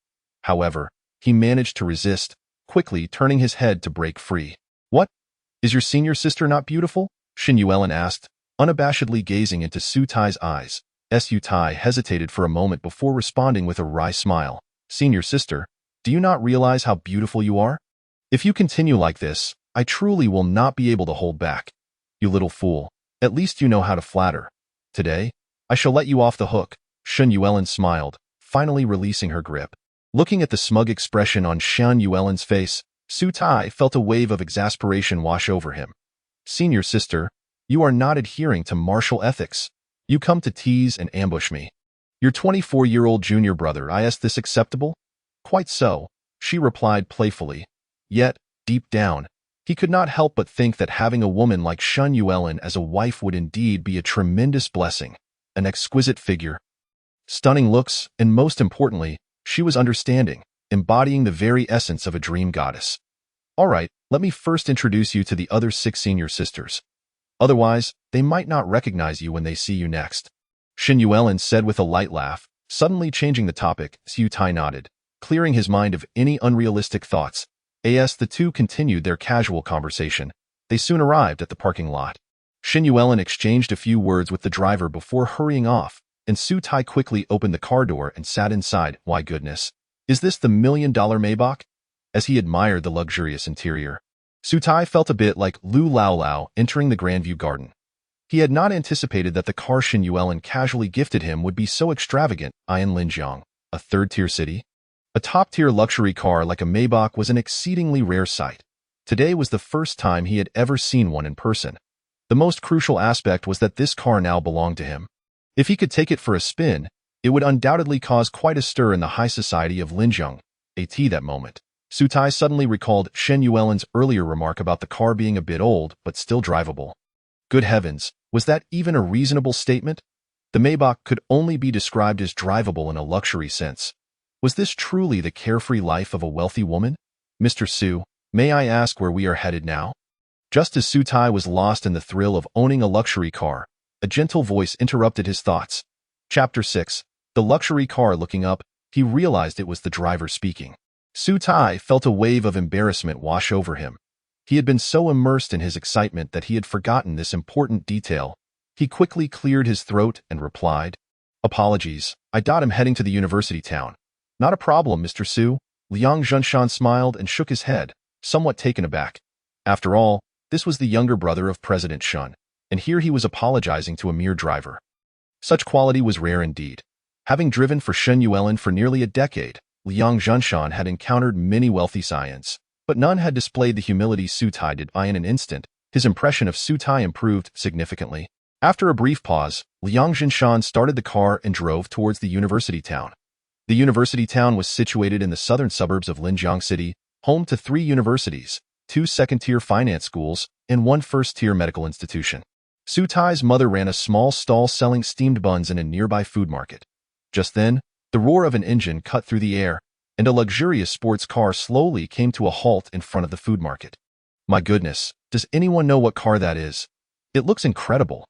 However, he managed to resist, quickly turning his head to break free. "What? Is your senior sister not beautiful?" Shan Yuelin asked, unabashedly gazing into Sutai's eyes. Sutai hesitated for a moment before responding with a wry smile. "Senior sister, do you not realize how beautiful you are? If you continue like this, I truly will not be able to hold back. You little fool, at least you know how to flatter. Today, I shall let you off the hook." Shan Yuelin smiled, finally releasing her grip. Looking at the smug expression on Shan Yuelin's face, Sutai felt a wave of exasperation wash over him. "Senior sister, you are not adhering to martial ethics. You come to tease and ambush me. Your 24-year-old junior brother, is this acceptable?" "Quite so," she replied playfully. Yet, deep down, he could not help but think that having a woman like Shan Yuelin as a wife would indeed be a tremendous blessing. An exquisite figure, stunning looks, and most importantly, she was understanding, embodying the very essence of a dream goddess. "All right, let me first introduce you to the other 6 senior sisters. Otherwise, they might not recognize you when they see you next," Shan Yuelin said with a light laugh, suddenly changing the topic. Sutai nodded, clearing his mind of any unrealistic thoughts. As the two continued their casual conversation, they soon arrived at the parking lot. Shan Yuelin exchanged a few words with the driver before hurrying off, and Sutai quickly opened the car door and sat inside. "Why goodness, is this the $1 million Maybach?" As he admired the luxurious interior, Sutai felt a bit like Lu Lao entering the Grandview Garden. He had not anticipated that the car Shan Yuelin casually gifted him would be so extravagant. In Linjiang, a third-tier city, a top-tier luxury car like a Maybach was an exceedingly rare sight. Today was the first time he had ever seen one in person. The most crucial aspect was that this car now belonged to him. If he could take it for a spin, it would undoubtedly cause quite a stir in the high society of Linjiang. That moment, Sutai suddenly recalled Shan Yuelin's earlier remark about the car being a bit old but still drivable. Good heavens, was that even a reasonable statement? The Maybach could only be described as drivable in a luxury sense. Was this truly the carefree life of a wealthy woman? Mr. Su, may I ask where we are headed now? Just as Su Tai was lost in the thrill of owning a luxury car, a gentle voice interrupted his thoughts. Chapter 6. The luxury car. Looking up, he realized it was the driver speaking. Su Tai felt a wave of embarrassment wash over him. He had been so immersed in his excitement that he had forgotten this important detail. He quickly cleared his throat and replied, "Apologies, I am heading to the university town." "Not a problem, Mr. Su." Liang Zhenshan smiled and shook his head, somewhat taken aback. After all, this was the younger brother of President Shun, and here he was apologizing to a mere driver. Such quality was rare indeed. Having driven for Shen Yuelin for nearly a decade, Liang Zhenshan had encountered many wealthy scions, but none had displayed the humility Su Tai did. In an instant, his impression of Su Tai improved significantly. After a brief pause, Liang Zhenshan started the car and drove towards the university town. The university town was situated in the southern suburbs of Linjiang City, home to 3 universities, 2 second-tier finance schools, and 1 first-tier medical institution. Su Tai's mother ran a small stall selling steamed buns in a nearby food market. Just then, the roar of an engine cut through the air, and a luxurious sports car slowly came to a halt in front of the food market. My goodness, does anyone know what car that is? It looks incredible.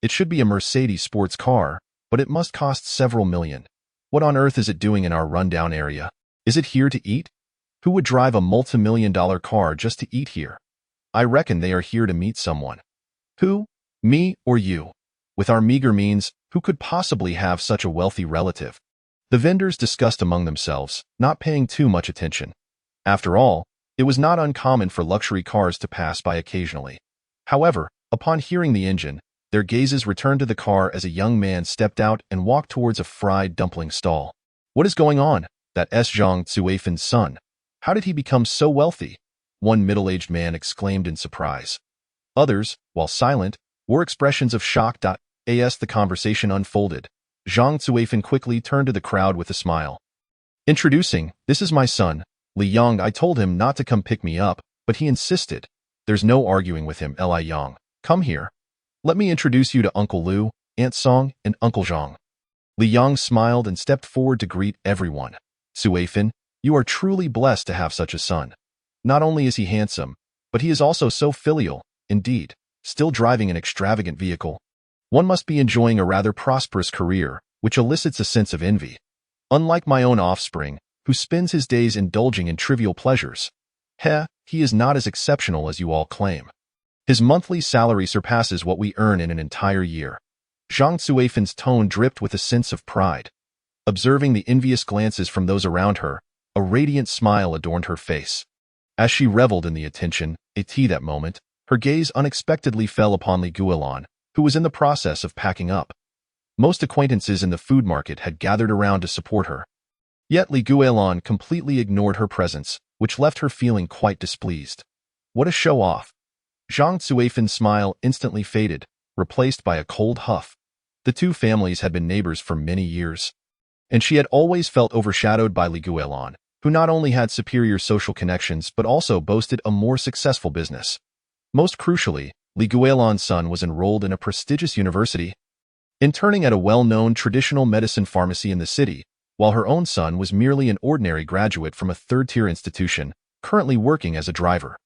It should be a Mercedes sports car, but it must cost several million. What on earth is it doing in our rundown area? Is it here to eat? Who would drive a multi-million-dollar car just to eat here? I reckon they are here to meet someone. Who? Me or you? With our meager means, who could possibly have such a wealthy relative? The vendors discussed among themselves, not paying too much attention. After all, it was not uncommon for luxury cars to pass by occasionally. However, upon hearing the engine, their gazes returned to the car as a young man stepped out and walked towards a fried dumpling stall. What is going on? That is Zhang Zuifen's son. How did he become so wealthy? One middle-aged man exclaimed in surprise. Others, while silent, wore expressions of shock. As the conversation unfolded, Zhang Zuifen quickly turned to the crowd with a smile. Introducing, this is my son, Li Yang. I told him not to come pick me up, but he insisted. There's no arguing with him. Li Yang, come here. Let me introduce you to Uncle Lu, Aunt Song, and Uncle Zhang. Li Yang smiled and stepped forward to greet everyone. Zuifen, you are truly blessed to have such a son. Not only is he handsome, but he is also so filial, indeed, still driving an extravagant vehicle. One must be enjoying a rather prosperous career, which elicits a sense of envy. Unlike my own offspring, who spends his days indulging in trivial pleasures. He is not as exceptional as you all claim. His monthly salary surpasses what we earn in an entire year. Zhang Zuifen's tone dripped with a sense of pride. Observing the envious glances from those around her, a radiant smile adorned her face. As she reveled in the attention, that moment, her gaze unexpectedly fell upon Li Guilin, who was in the process of packing up. Most acquaintances in the food market had gathered around to support her. Yet Li Guilin completely ignored her presence, which left her feeling quite displeased. What a show-off! Zhang Zuifen's smile instantly faded, replaced by a cold huff. The two families had been neighbors for many years, and she had always felt overshadowed by Li Guilin, who not only had superior social connections but also boasted a more successful business. Most crucially, Li Guilin's son was enrolled in a prestigious university, interning at a well-known traditional medicine pharmacy in the city, while her own son was merely an ordinary graduate from a third-tier institution, currently working as a driver.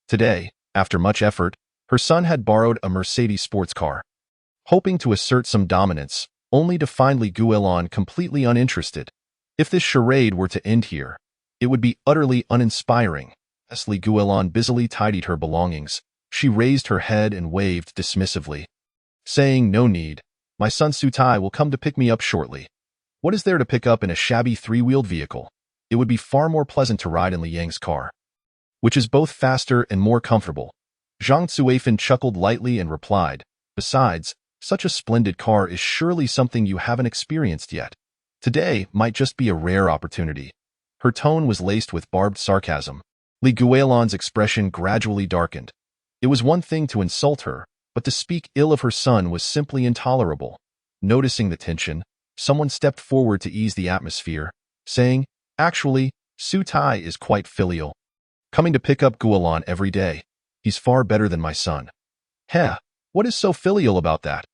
Today, after much effort, her son had borrowed a Mercedes sports car, hoping to assert some dominance, only to find Li Guilin completely uninterested. If this charade were to end here, it would be utterly uninspiring. As Li Guilin busily tidied her belongings, she raised her head and waved dismissively, saying, "No need. My son Su Tai will come to pick me up shortly. What is there to pick up in a shabby 3-wheeled vehicle? It would be far more pleasant to ride in Li Yang's car, which is both faster and more comfortable." Zhang Zuifen chuckled lightly and replied, "Besides, such a splendid car is surely something you haven't experienced yet. Today might just be a rare opportunity." Her tone was laced with barbed sarcasm. Li Guilin's expression gradually darkened. It was one thing to insult her, but to speak ill of her son was simply intolerable. Noticing the tension, someone stepped forward to ease the atmosphere, saying, "Actually, Su Tai is quite filial, coming to pick up Guilin every day. He's far better than my son." What is so filial about that?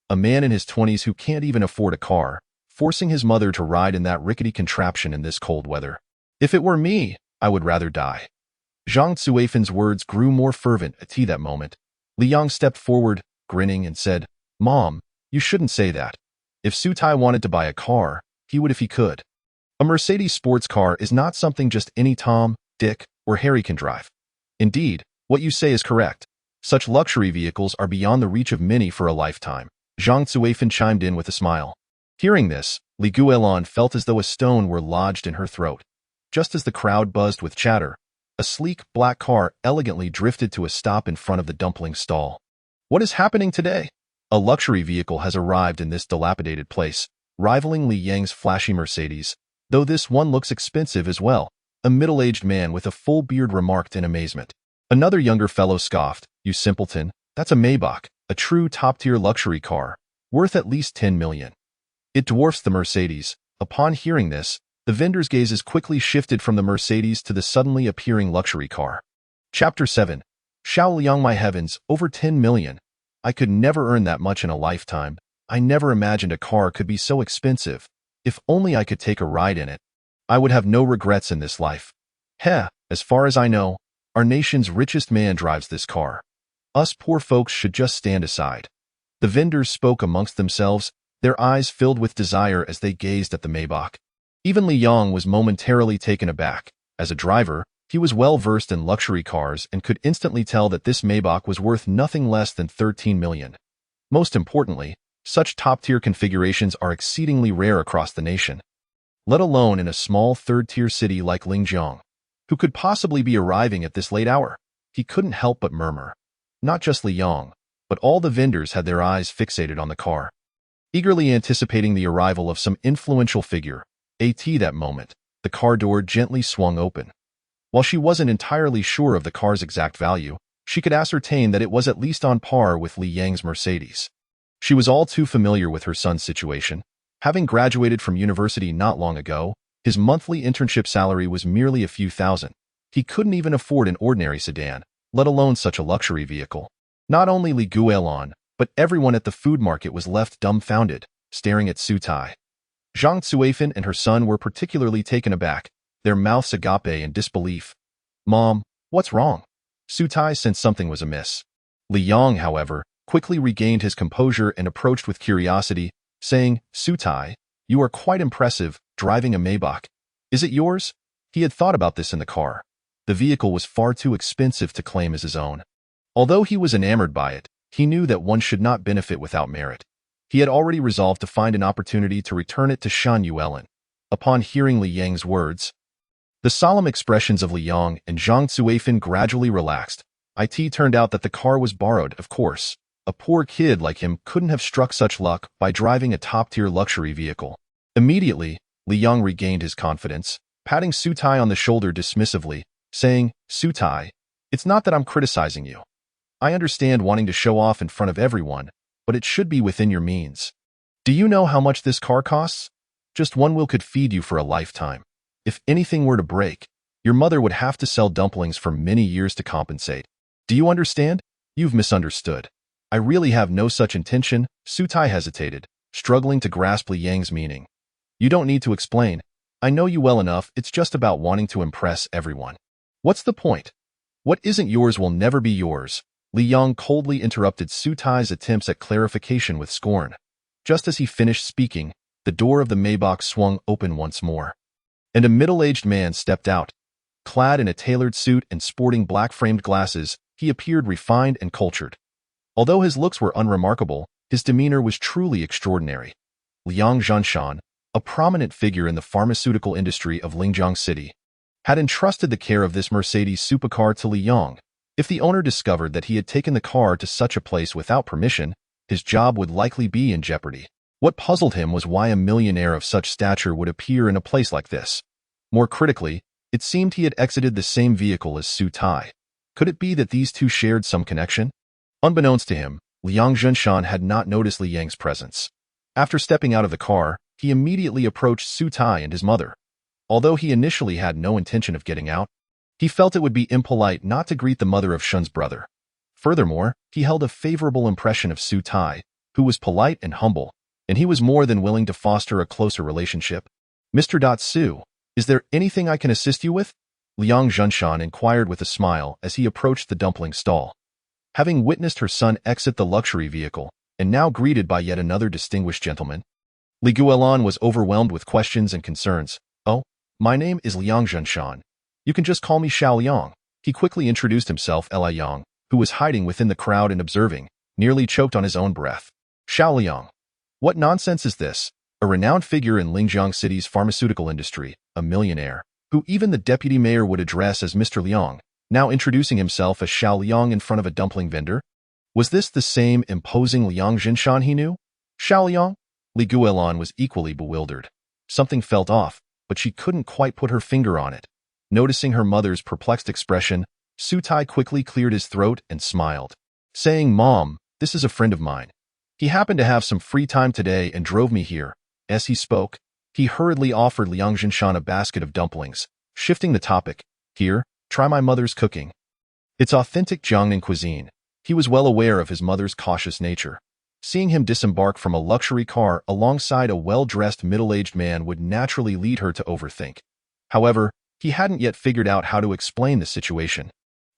A man in his 20s who can't even afford a car, forcing his mother to ride in that rickety contraption in this cold weather. If it were me, I would rather die. Zhang Cuifan's words grew more fervent at that moment. Li Yang stepped forward, grinning, and said, "Mom, you shouldn't say that. If Su Tai wanted to buy a car, he would if he could. A Mercedes sports car is not something just any Tom, Dick, or Harry can drive. Indeed, what you say is correct. Such luxury vehicles are beyond the reach of many for a lifetime." Zhang Cuifan chimed in with a smile. Hearing this, Li Guolan felt as though a stone were lodged in her throat. Just as the crowd buzzed with chatter, a sleek black car elegantly drifted to a stop in front of the dumpling stall. What is happening today? A luxury vehicle has arrived in this dilapidated place, rivaling Li Yang's flashy Mercedes, though this one looks expensive as well, a middle-aged man with a full beard remarked in amazement. Another younger fellow scoffed, "You simpleton, that's a Maybach, a true top-tier luxury car, worth at least 10 million. It dwarfs the Mercedes." Upon hearing this, the vendor's gazes quickly shifted from the Mercedes to the suddenly appearing luxury car. Chapter 7. Xiao Liang, my heavens, over 10 million. I could never earn that much in a lifetime. I never imagined a car could be so expensive. If only I could take a ride in it. I would have no regrets in this life. Heh, as far as I know, our nation's richest man drives this car. Us poor folks should just stand aside. The vendors spoke amongst themselves, their eyes filled with desire as they gazed at the Maybach. Even Li Yang was momentarily taken aback. As a driver, he was well versed in luxury cars and could instantly tell that this Maybach was worth nothing less than 13 million. Most importantly, such top-tier configurations are exceedingly rare across the nation, let alone in a small third-tier city like Linjiang. Who could possibly be arriving at this late hour? He couldn't help but murmur. Not just Li Yang, but all the vendors had their eyes fixated on the car, eagerly anticipating the arrival of some influential figure. At that moment, the car door gently swung open. While she wasn't entirely sure of the car's exact value, she could ascertain that it was at least on par with Li Yang's Mercedes. She was all too familiar with her son's situation. Having graduated from university not long ago, his monthly internship salary was merely a few thousand. He couldn't even afford an ordinary sedan, let alone such a luxury vehicle. Not only Li Guolan, but everyone at the food market was left dumbfounded, staring at Su Tai. Zhang Cuifan and her son were particularly taken aback, their mouths agape in disbelief. "Mom, what's wrong?" Su Tai sensed something was amiss. Li Yang, however, quickly regained his composure and approached with curiosity, saying, "Su Tai, you are quite impressive, driving a Maybach. Is it yours?" He had thought about this in the car. The vehicle was far too expensive to claim as his own. Although he was enamored by it, he knew that one should not benefit without merit. He had already resolved to find an opportunity to return it to Shan Yuelin. Upon hearing Li Yang's words, the solemn expressions of Li Yang and Zhang Cuifan gradually relaxed. It turned out that the car was borrowed, of course. A poor kid like him couldn't have struck such luck by driving a top-tier luxury vehicle. Immediately, Li Yang regained his confidence, patting Su Tai on the shoulder dismissively, saying, "Su Tai, it's not that I'm criticizing you. I understand wanting to show off in front of everyone, but it should be within your means. Do you know how much this car costs? Just one wheel could feed you for a lifetime. If anything were to break, your mother would have to sell dumplings for many years to compensate. Do you understand? You've misunderstood. I really have no such intention." Su Tai hesitated, struggling to grasp Li Yang's meaning. "You don't need to explain. I know you well enough. It's just about wanting to impress everyone. What's the point? What isn't yours will never be yours." Li Yang coldly interrupted Su Tai's attempts at clarification with scorn. Just as he finished speaking, the door of the Maybach swung open once more, and a middle-aged man stepped out. Clad in a tailored suit and sporting black-framed glasses, he appeared refined and cultured. Although his looks were unremarkable, his demeanor was truly extraordinary. Liang Zhanshan, a prominent figure in the pharmaceutical industry of Linjiang City, had entrusted the care of this Mercedes supercar to Li Yang. If the owner discovered that he had taken the car to such a place without permission, his job would likely be in jeopardy. What puzzled him was why a millionaire of such stature would appear in a place like this. More critically, it seemed he had exited the same vehicle as Su Tai. Could it be that these two shared some connection? Unbeknownst to him, Liang Zhanshan had not noticed Li Yang's presence. After stepping out of the car, he immediately approached Su Tai and his mother. Although he initially had no intention of getting out, he felt it would be impolite not to greet the mother of Shun's brother. Furthermore, he held a favorable impression of Su Tai, who was polite and humble, and he was more than willing to foster a closer relationship. "Mr. Su, is there anything I can assist you with?" Liang Zhenshan inquired with a smile as he approached the dumpling stall. Having witnessed her son exit the luxury vehicle, and now greeted by yet another distinguished gentleman, Li Guolan was overwhelmed with questions and concerns. "Oh, my name is Liang Zhenshan. You can just call me Xiao Liang." He quickly introduced himself. Li Yang, who was hiding within the crowd and observing, nearly choked on his own breath. "Xiao Liang, what nonsense is this?" A renowned figure in Lingjiang City's pharmaceutical industry, a millionaire, who even the deputy mayor would address as Mr. Liang, now introducing himself as Xiao Liang in front of a dumpling vendor? Was this the same imposing Liang Zhenshan he knew? Xiao Liang? Li Guolan was equally bewildered. Something felt off, but she couldn't quite put her finger on it. Noticing her mother's perplexed expression, Su Tai quickly cleared his throat and smiled, saying, "Mom, this is a friend of mine. He happened to have some free time today and drove me here." As he spoke, he hurriedly offered Liang Zhenshan a basket of dumplings, shifting the topic. "Here, try my mother's cooking. It's authentic Jiangnan cuisine." He was well aware of his mother's cautious nature. Seeing him disembark from a luxury car alongside a well-dressed middle-aged man would naturally lead her to overthink. However, he hadn't yet figured out how to explain the situation,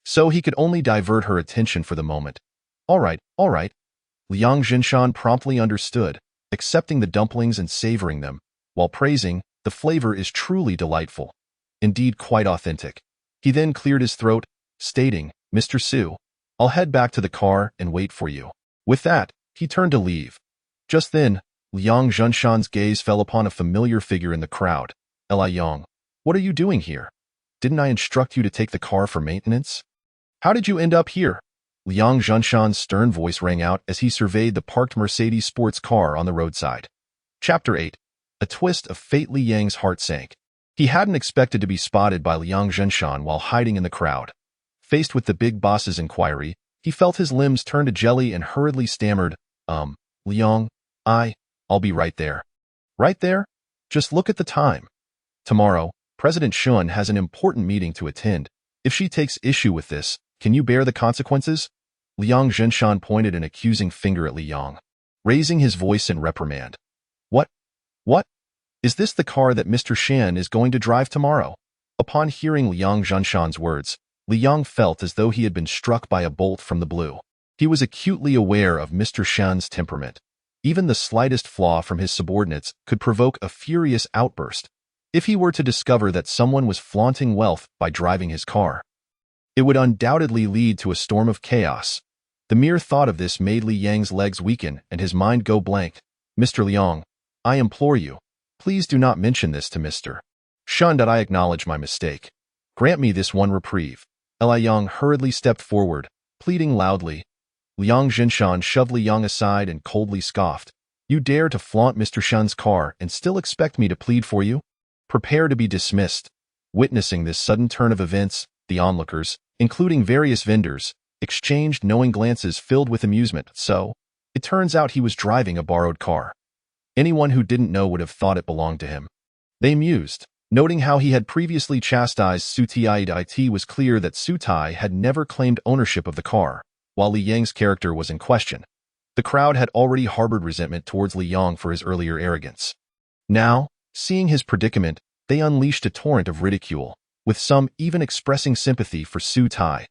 so he could only divert her attention for the moment. All right. Liang Zhenshan promptly understood, accepting the dumplings and savoring them, while praising, "The flavor is truly delightful. Indeed, quite authentic." He then cleared his throat, stating, "Mr. Su, I'll head back to the car and wait for you." With that, he turned to leave. Just then, Liang Zhenshan's gaze fell upon a familiar figure in the crowd. "Li Yang, what are you doing here? Didn't I instruct you to take the car for maintenance? How did you end up here?" Liang Zhenshan's stern voice rang out as he surveyed the parked Mercedes sports car on the roadside. Chapter 8. A twist of fate. Li Yang's heart sank. He hadn't expected to be spotted by Liang Zhenshan while hiding in the crowd. Faced with the big boss's inquiry, he felt his limbs turn to jelly and hurriedly stammered, Liang, I'll be right there." "Right there? Just look at the time. Tomorrow, President Shun has an important meeting to attend. If she takes issue with this, can you bear the consequences?" Liang Zhenshan pointed an accusing finger at Li Yang, raising his voice in reprimand. What? Is this the car that Mr. Shan is going to drive tomorrow?" Upon hearing Liang Zhenshan's words, Li Yang felt as though he had been struck by a bolt from the blue. He was acutely aware of Mr. Shan's temperament. Even the slightest flaw from his subordinates could provoke a furious outburst. If he were to discover that someone was flaunting wealth by driving his car, it would undoubtedly lead to a storm of chaos. The mere thought of this made Li Yang's legs weaken and his mind go blank. "Mr. Liang, I implore you, please do not mention this to Mr. Shun. I acknowledge my mistake. Grant me this one reprieve." Li Yang hurriedly stepped forward, pleading loudly. Liang Zhenshan shoved Li Yang aside and coldly scoffed. "You dare to flaunt Mr. Shun's car and still expect me to plead for you? Prepare to be dismissed." Witnessing this sudden turn of events, the onlookers, including various vendors, exchanged knowing glances filled with amusement. So, it turns out he was driving a borrowed car. Anyone who didn't know would have thought it belonged to him. They mused. Noting how he had previously chastised Su Tai, it was clear that Su Tai had never claimed ownership of the car, while Li Yang's character was in question. The crowd had already harbored resentment towards Li Yang for his earlier arrogance. Now, seeing his predicament, they unleashed a torrent of ridicule, with some even expressing sympathy for Su Tai.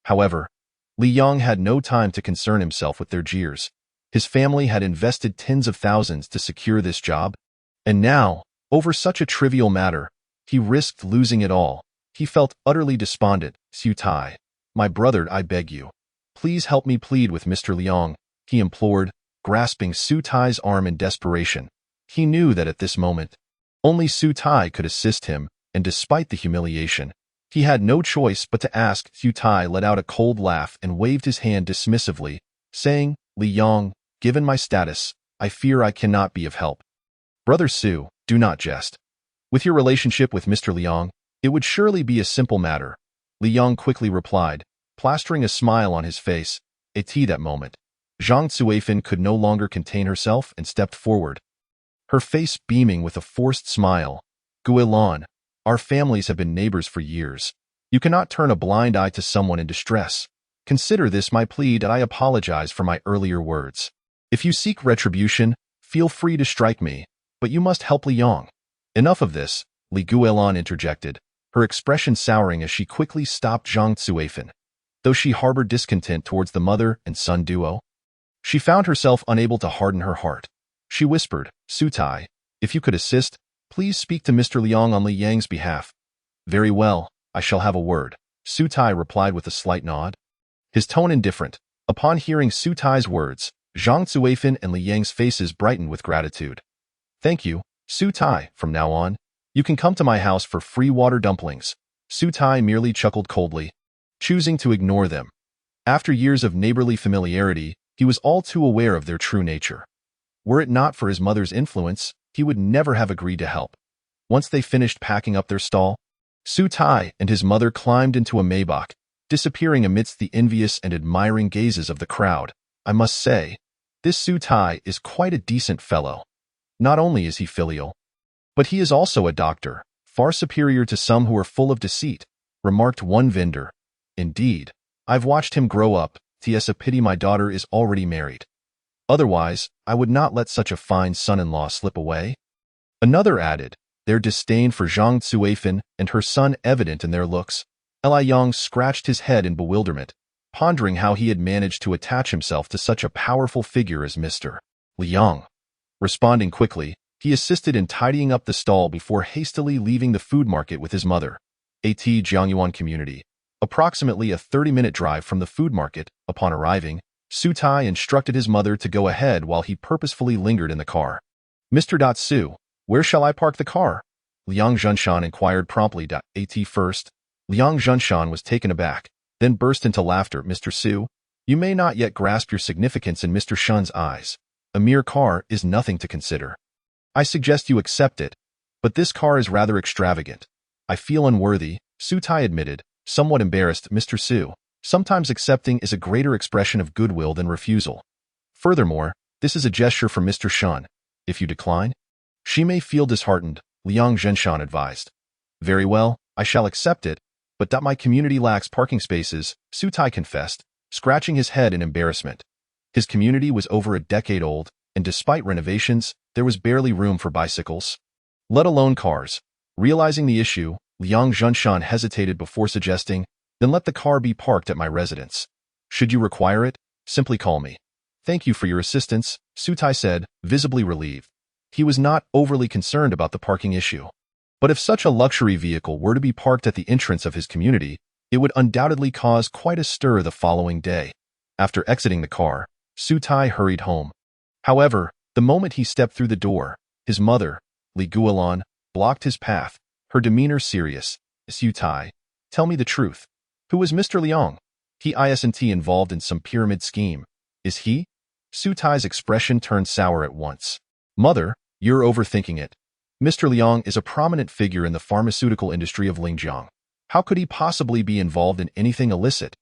However, Li Yang had no time to concern himself with their jeers. His family had invested tens of thousands to secure this job, and now, over such a trivial matter, he risked losing it all. He felt utterly despondent. "Su Tai, my brother, I beg you, please help me plead with Mr. Liang," he implored, grasping Su Tai's arm in desperation. He knew that at this moment, only Su Tai could assist him, and despite the humiliation, he had no choice but to ask. Su Tai let out a cold laugh and waved his hand dismissively, saying, "Li Yang, given my status, I fear I cannot be of help." "Brother Su, do not jest. With your relationship with Mr. Liang, it would surely be a simple matter," Li Yang quickly replied, plastering a smile on his face. At that moment, Zhang Cuifan could no longer contain herself and stepped forward, her face beaming with a forced smile. "Guilan, our families have been neighbors for years. You cannot turn a blind eye to someone in distress. Consider this my plea that I apologize for my earlier words. If you seek retribution, feel free to strike me, but you must help Li Yang." "Enough of this," Li Guilan interjected. her expression souring as she quickly stopped Zhang Zuifan. Though she harbored discontent towards the mother and son duo, she found herself unable to harden her heart. She whispered, "Su Tai, if you could assist, please speak to Mr. Liang on Li Yang's behalf." "Very well, I shall have a word," Su Tai replied with a slight nod, his tone indifferent. Upon hearing Su Tai's words, Zhang Zuifan and Li Yang's faces brightened with gratitude. "Thank you, Su Tai. From now on, you can come to my house for free water dumplings." Su Tai merely chuckled coldly, choosing to ignore them. After years of neighborly familiarity, he was all too aware of their true nature. Were it not for his mother's influence, he would never have agreed to help. Once they finished packing up their stall, Su Tai and his mother climbed into a Maybach, disappearing amidst the envious and admiring gazes of the crowd. I must say, this Su Tai is quite a decent fellow. Not only is he filial, but he is also a doctor, far superior to some who are full of deceit, remarked one vendor. Indeed, I've watched him grow up. It's a pity my daughter is already married. Otherwise, I would not let such a fine son-in-law slip away. Another added, their disdain for Zhang Zuifan and her son evident in their looks. Li Yang scratched his head in bewilderment, pondering how he had managed to attach himself to such a powerful figure as Mr. Liang. Responding quickly, he assisted in tidying up the stall before hastily leaving the food market with his mother. Jiangyuan community. Approximately a 30-minute drive from the food market. Upon arriving, Su Tai instructed his mother to go ahead while he purposefully lingered in the car. "Mr. Su, where shall I park the car?" Liang Zhunshan inquired promptly. At first, Liang Zhunshan was taken aback, then burst into laughter. "Mr. Su, you may not yet grasp your significance in Mr. Shun's eyes. A mere car is nothing to consider. I suggest you accept it, but this car is rather extravagant." "I feel unworthy," Su Tai admitted, somewhat embarrassed. "Mr. Su, sometimes accepting is a greater expression of goodwill than refusal. Furthermore, this is a gesture from Mr. Shun. If you decline, she may feel disheartened," Liang Zhunshan advised. "Very well, I shall accept it, but my community lacks parking spaces," Su Tai confessed, scratching his head in embarrassment. His community was over a decade old, and despite renovations, there was barely room for bicycles, let alone cars. Realizing the issue, Liang Zhunshan hesitated before suggesting, "Then let the car be parked at my residence. Should you require it, simply call me." "Thank you for your assistance," Su Tai said, visibly relieved. He was not overly concerned about the parking issue. But if such a luxury vehicle were to be parked at the entrance of his community, it would undoubtedly cause quite a stir the following day. After exiting the car, Su Tai hurried home. However, the moment he stepped through the door, his mother, Li Guolan, blocked his path, her demeanor serious. "Su Tai, tell me the truth. Who is Mr. Liang? He isn't involved in some pyramid scheme, is he?" Su Tai's expression turned sour at once. "Mother, you're overthinking it. Mr. Liang is a prominent figure in the pharmaceutical industry of Lingjiang. How could he possibly be involved in anything illicit?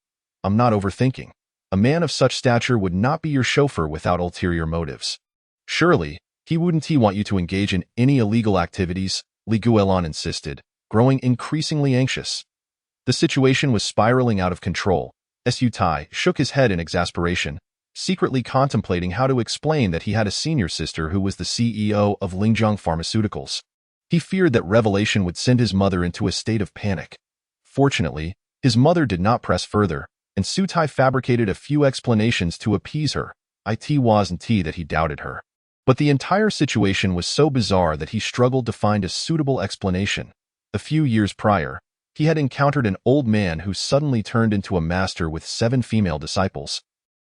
I'm not overthinking. A man of such stature would not be your chauffeur without ulterior motives. Surely, he wouldn't want you to engage in any illegal activities," Li Guolan insisted, growing increasingly anxious. The situation was spiraling out of control. Su Tai shook his head in exasperation, secretly contemplating how to explain that he had a senior sister who was the CEO of Lingjiang Pharmaceuticals. He feared that revelation would send his mother into a state of panic. Fortunately, his mother did not press further, and Su Tai fabricated a few explanations to appease her. It wasn't that he doubted her, but the entire situation was so bizarre that he struggled to find a suitable explanation. A few years prior, he had encountered an old man who suddenly turned into a master with 7 female disciples,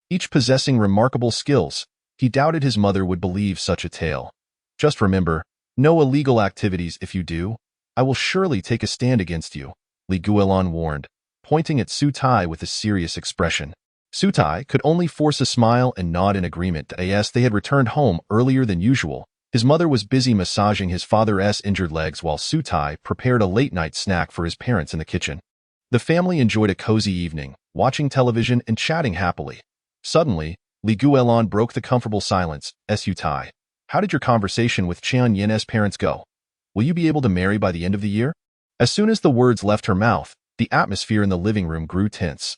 each possessing remarkable skills. He doubted his mother would believe such a tale. "Just remember, no illegal activities. If you do, I will surely take a stand against you," Li Guolan warned, pointing at Su Tai with a serious expression. Su Tai could only force a smile and nod in agreement. As they had returned home earlier than usual, his mother was busy massaging his father's injured legs while Su Tai prepared a late-night snack for his parents in the kitchen. The family enjoyed a cozy evening, watching television and chatting happily. Suddenly, Li Guolan broke the comfortable silence. "Su Tai, how did your conversation with Qian Yin's parents go? Will you be able to marry by the end of the year?" As soon as the words left her mouth, the atmosphere in the living room grew tense.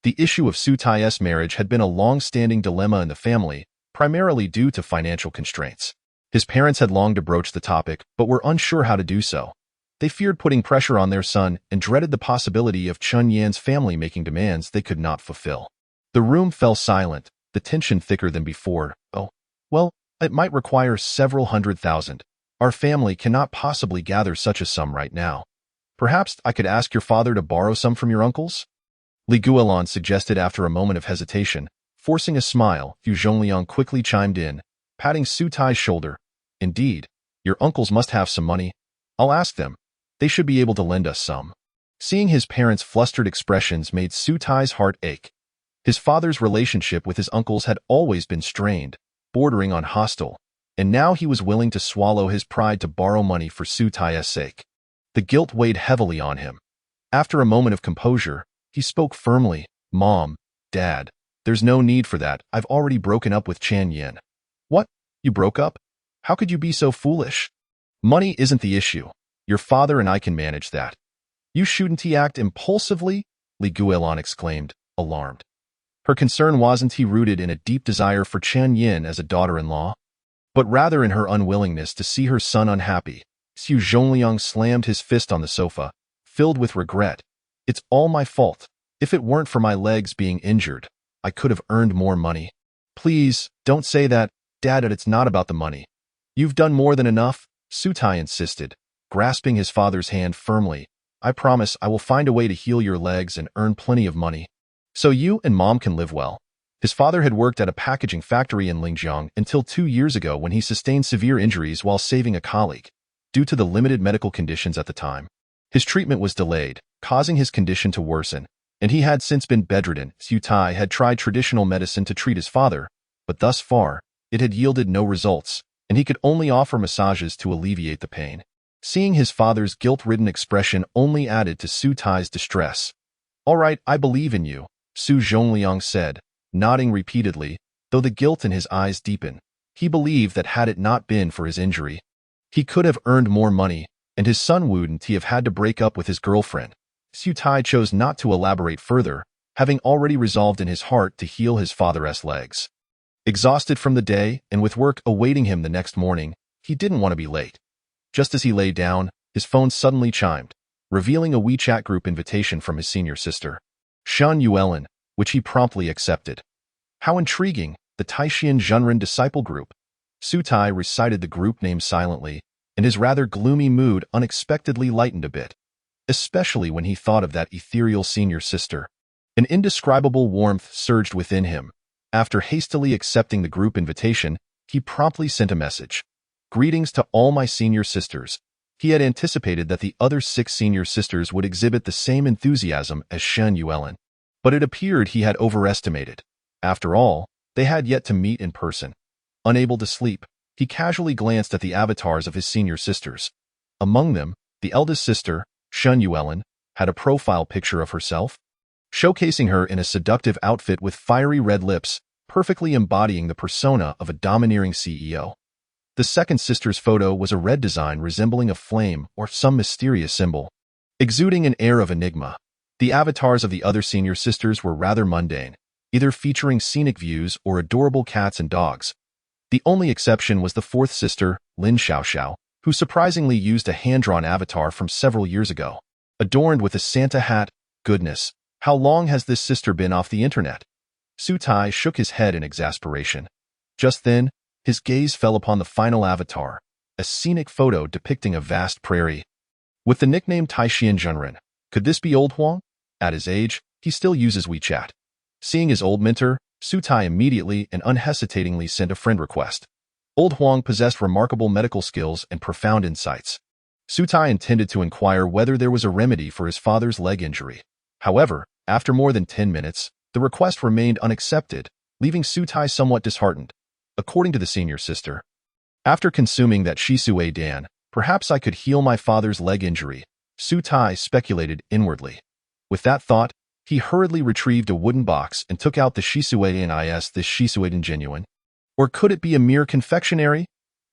The issue of Su Tai's marriage had been a long-standing dilemma in the family, primarily due to financial constraints. His parents had longed to broach the topic, but were unsure how to do so. They feared putting pressure on their son and dreaded the possibility of Chun Yan's family making demands they could not fulfill. The room fell silent, the tension thicker than before. Oh, well, it might require several 100,000. Our family cannot possibly gather such a sum right now. Perhaps I could ask your father to borrow some from your uncles? Li Guilin suggested after a moment of hesitation. Forcing a smile, Fu Zhongliang quickly chimed in, patting Su Tai's shoulder. Indeed, your uncles must have some money. I'll ask them. They should be able to lend us some. Seeing his parents' flustered expressions made Su Tai's heart ache. His father's relationship with his uncles had always been strained, bordering on hostile, and now he was willing to swallow his pride to borrow money for Su Tai's sake. The guilt weighed heavily on him. After a moment of composure, he spoke firmly, Mom, Dad, there's no need for that. I've already broken up with Chan Yin. What? You broke up? How could you be so foolish? Money isn't the issue. Your father and I can manage that. You shouldn't act impulsively? Li Guilin exclaimed, alarmed. Her concern wasn't rooted in a deep desire for Chen Yin as a daughter-in-law, but rather in her unwillingness to see her son unhappy. Fu Zhongliang slammed his fist on the sofa, filled with regret. It's all my fault. If it weren't for my legs being injured, I could have earned more money. Please, don't say that, Dad, it's not about the money. You've done more than enough, Su Tai insisted, grasping his father's hand firmly. I promise I will find a way to heal your legs and earn plenty of money, so you and Mom can live well. His father had worked at a packaging factory in Lingjiang until 2 years ago when he sustained severe injuries while saving a colleague. Due to the limited medical conditions at the time, his treatment was delayed, causing his condition to worsen, and he had since been bedridden. Su Tai had tried traditional medicine to treat his father, but thus far, it had yielded no results, and he could only offer massages to alleviate the pain. Seeing his father's guilt-ridden expression only added to Su Tai's distress. All right, I believe in you, Su Zhongliang said, nodding repeatedly, though the guilt in his eyes deepened. He believed that had it not been for his injury, he could have earned more money, and his son wouldn't have had to break up with his girlfriend. Su Tai chose not to elaborate further, having already resolved in his heart to heal his father's legs. Exhausted from the day and with work awaiting him the next morning, he didn't want to be late. Just as he lay down, his phone suddenly chimed, revealing a WeChat group invitation from his senior sister, Shan Yuelin, which he promptly accepted. How intriguing, the Taishian Zhenren disciple group. Su Tai recited the group name silently, and his rather gloomy mood unexpectedly lightened a bit, especially when he thought of that ethereal senior sister. An indescribable warmth surged within him. After hastily accepting the group invitation, he promptly sent a message. Greetings to all my senior sisters. He had anticipated that the other 6 senior sisters would exhibit the same enthusiasm as Shan Yuelin, but it appeared he had overestimated. After all, they had yet to meet in person. Unable to sleep, he casually glanced at the avatars of his senior sisters. Among them, the eldest sister, Shan Yuelin, had a profile picture of herself, showcasing her in a seductive outfit with fiery red lips, perfectly embodying the persona of a domineering CEO. The second sister's photo was a red design resembling a flame or some mysterious symbol, exuding an air of enigma. The avatars of the other senior sisters were rather mundane, either featuring scenic views or adorable cats and dogs. The only exception was the fourth sister, Lin Xiaoxiao, who surprisingly used a hand-drawn avatar from several years ago, adorned with a Santa hat. Goodness, how long has this sister been off the internet? Su Tai shook his head in exasperation. Just then, his gaze fell upon the final avatar, a scenic photo depicting a vast prairie. With the nickname Taishian Zhenren, could this be Old Huang? At his age, he still uses WeChat. Seeing his old mentor, Su Tai immediately and unhesitatingly sent a friend request. Old Huang possessed remarkable medical skills and profound insights. Su Tai intended to inquire whether there was a remedy for his father's leg injury. However, after more than 10 minutes, the request remained unaccepted, leaving Su Tai somewhat disheartened. According to the senior sister, after consuming that Shisui Dan, perhaps I could heal my father's leg injury, Su Tai speculated inwardly. With that thought, he hurriedly retrieved a wooden box and took out the Shisui Dan. Is this Shisui Dan genuine? Or could it be a mere confectionery?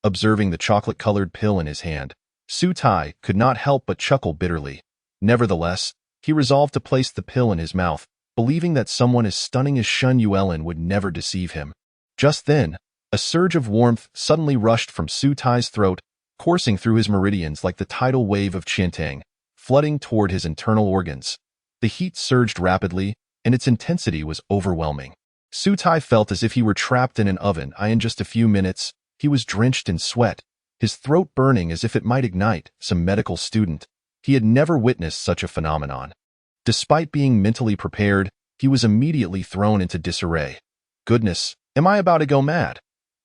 Observing the chocolate-colored pill in his hand, Su Tai could not help but chuckle bitterly. Nevertheless, he resolved to place the pill in his mouth, believing that someone as stunning as Shan Yuelin would never deceive him. Just then, a surge of warmth suddenly rushed from Su Tai's throat, coursing through his meridians like the tidal wave of Qiantang, flooding toward his internal organs. The heat surged rapidly, and its intensity was overwhelming. Su Tai felt as if he were trapped in an oven. In just a few minutes, he was drenched in sweat, his throat burning as if it might ignite some medical student. He had never witnessed such a phenomenon. Despite being mentally prepared, he was immediately thrown into disarray. Goodness, am I about to go mad?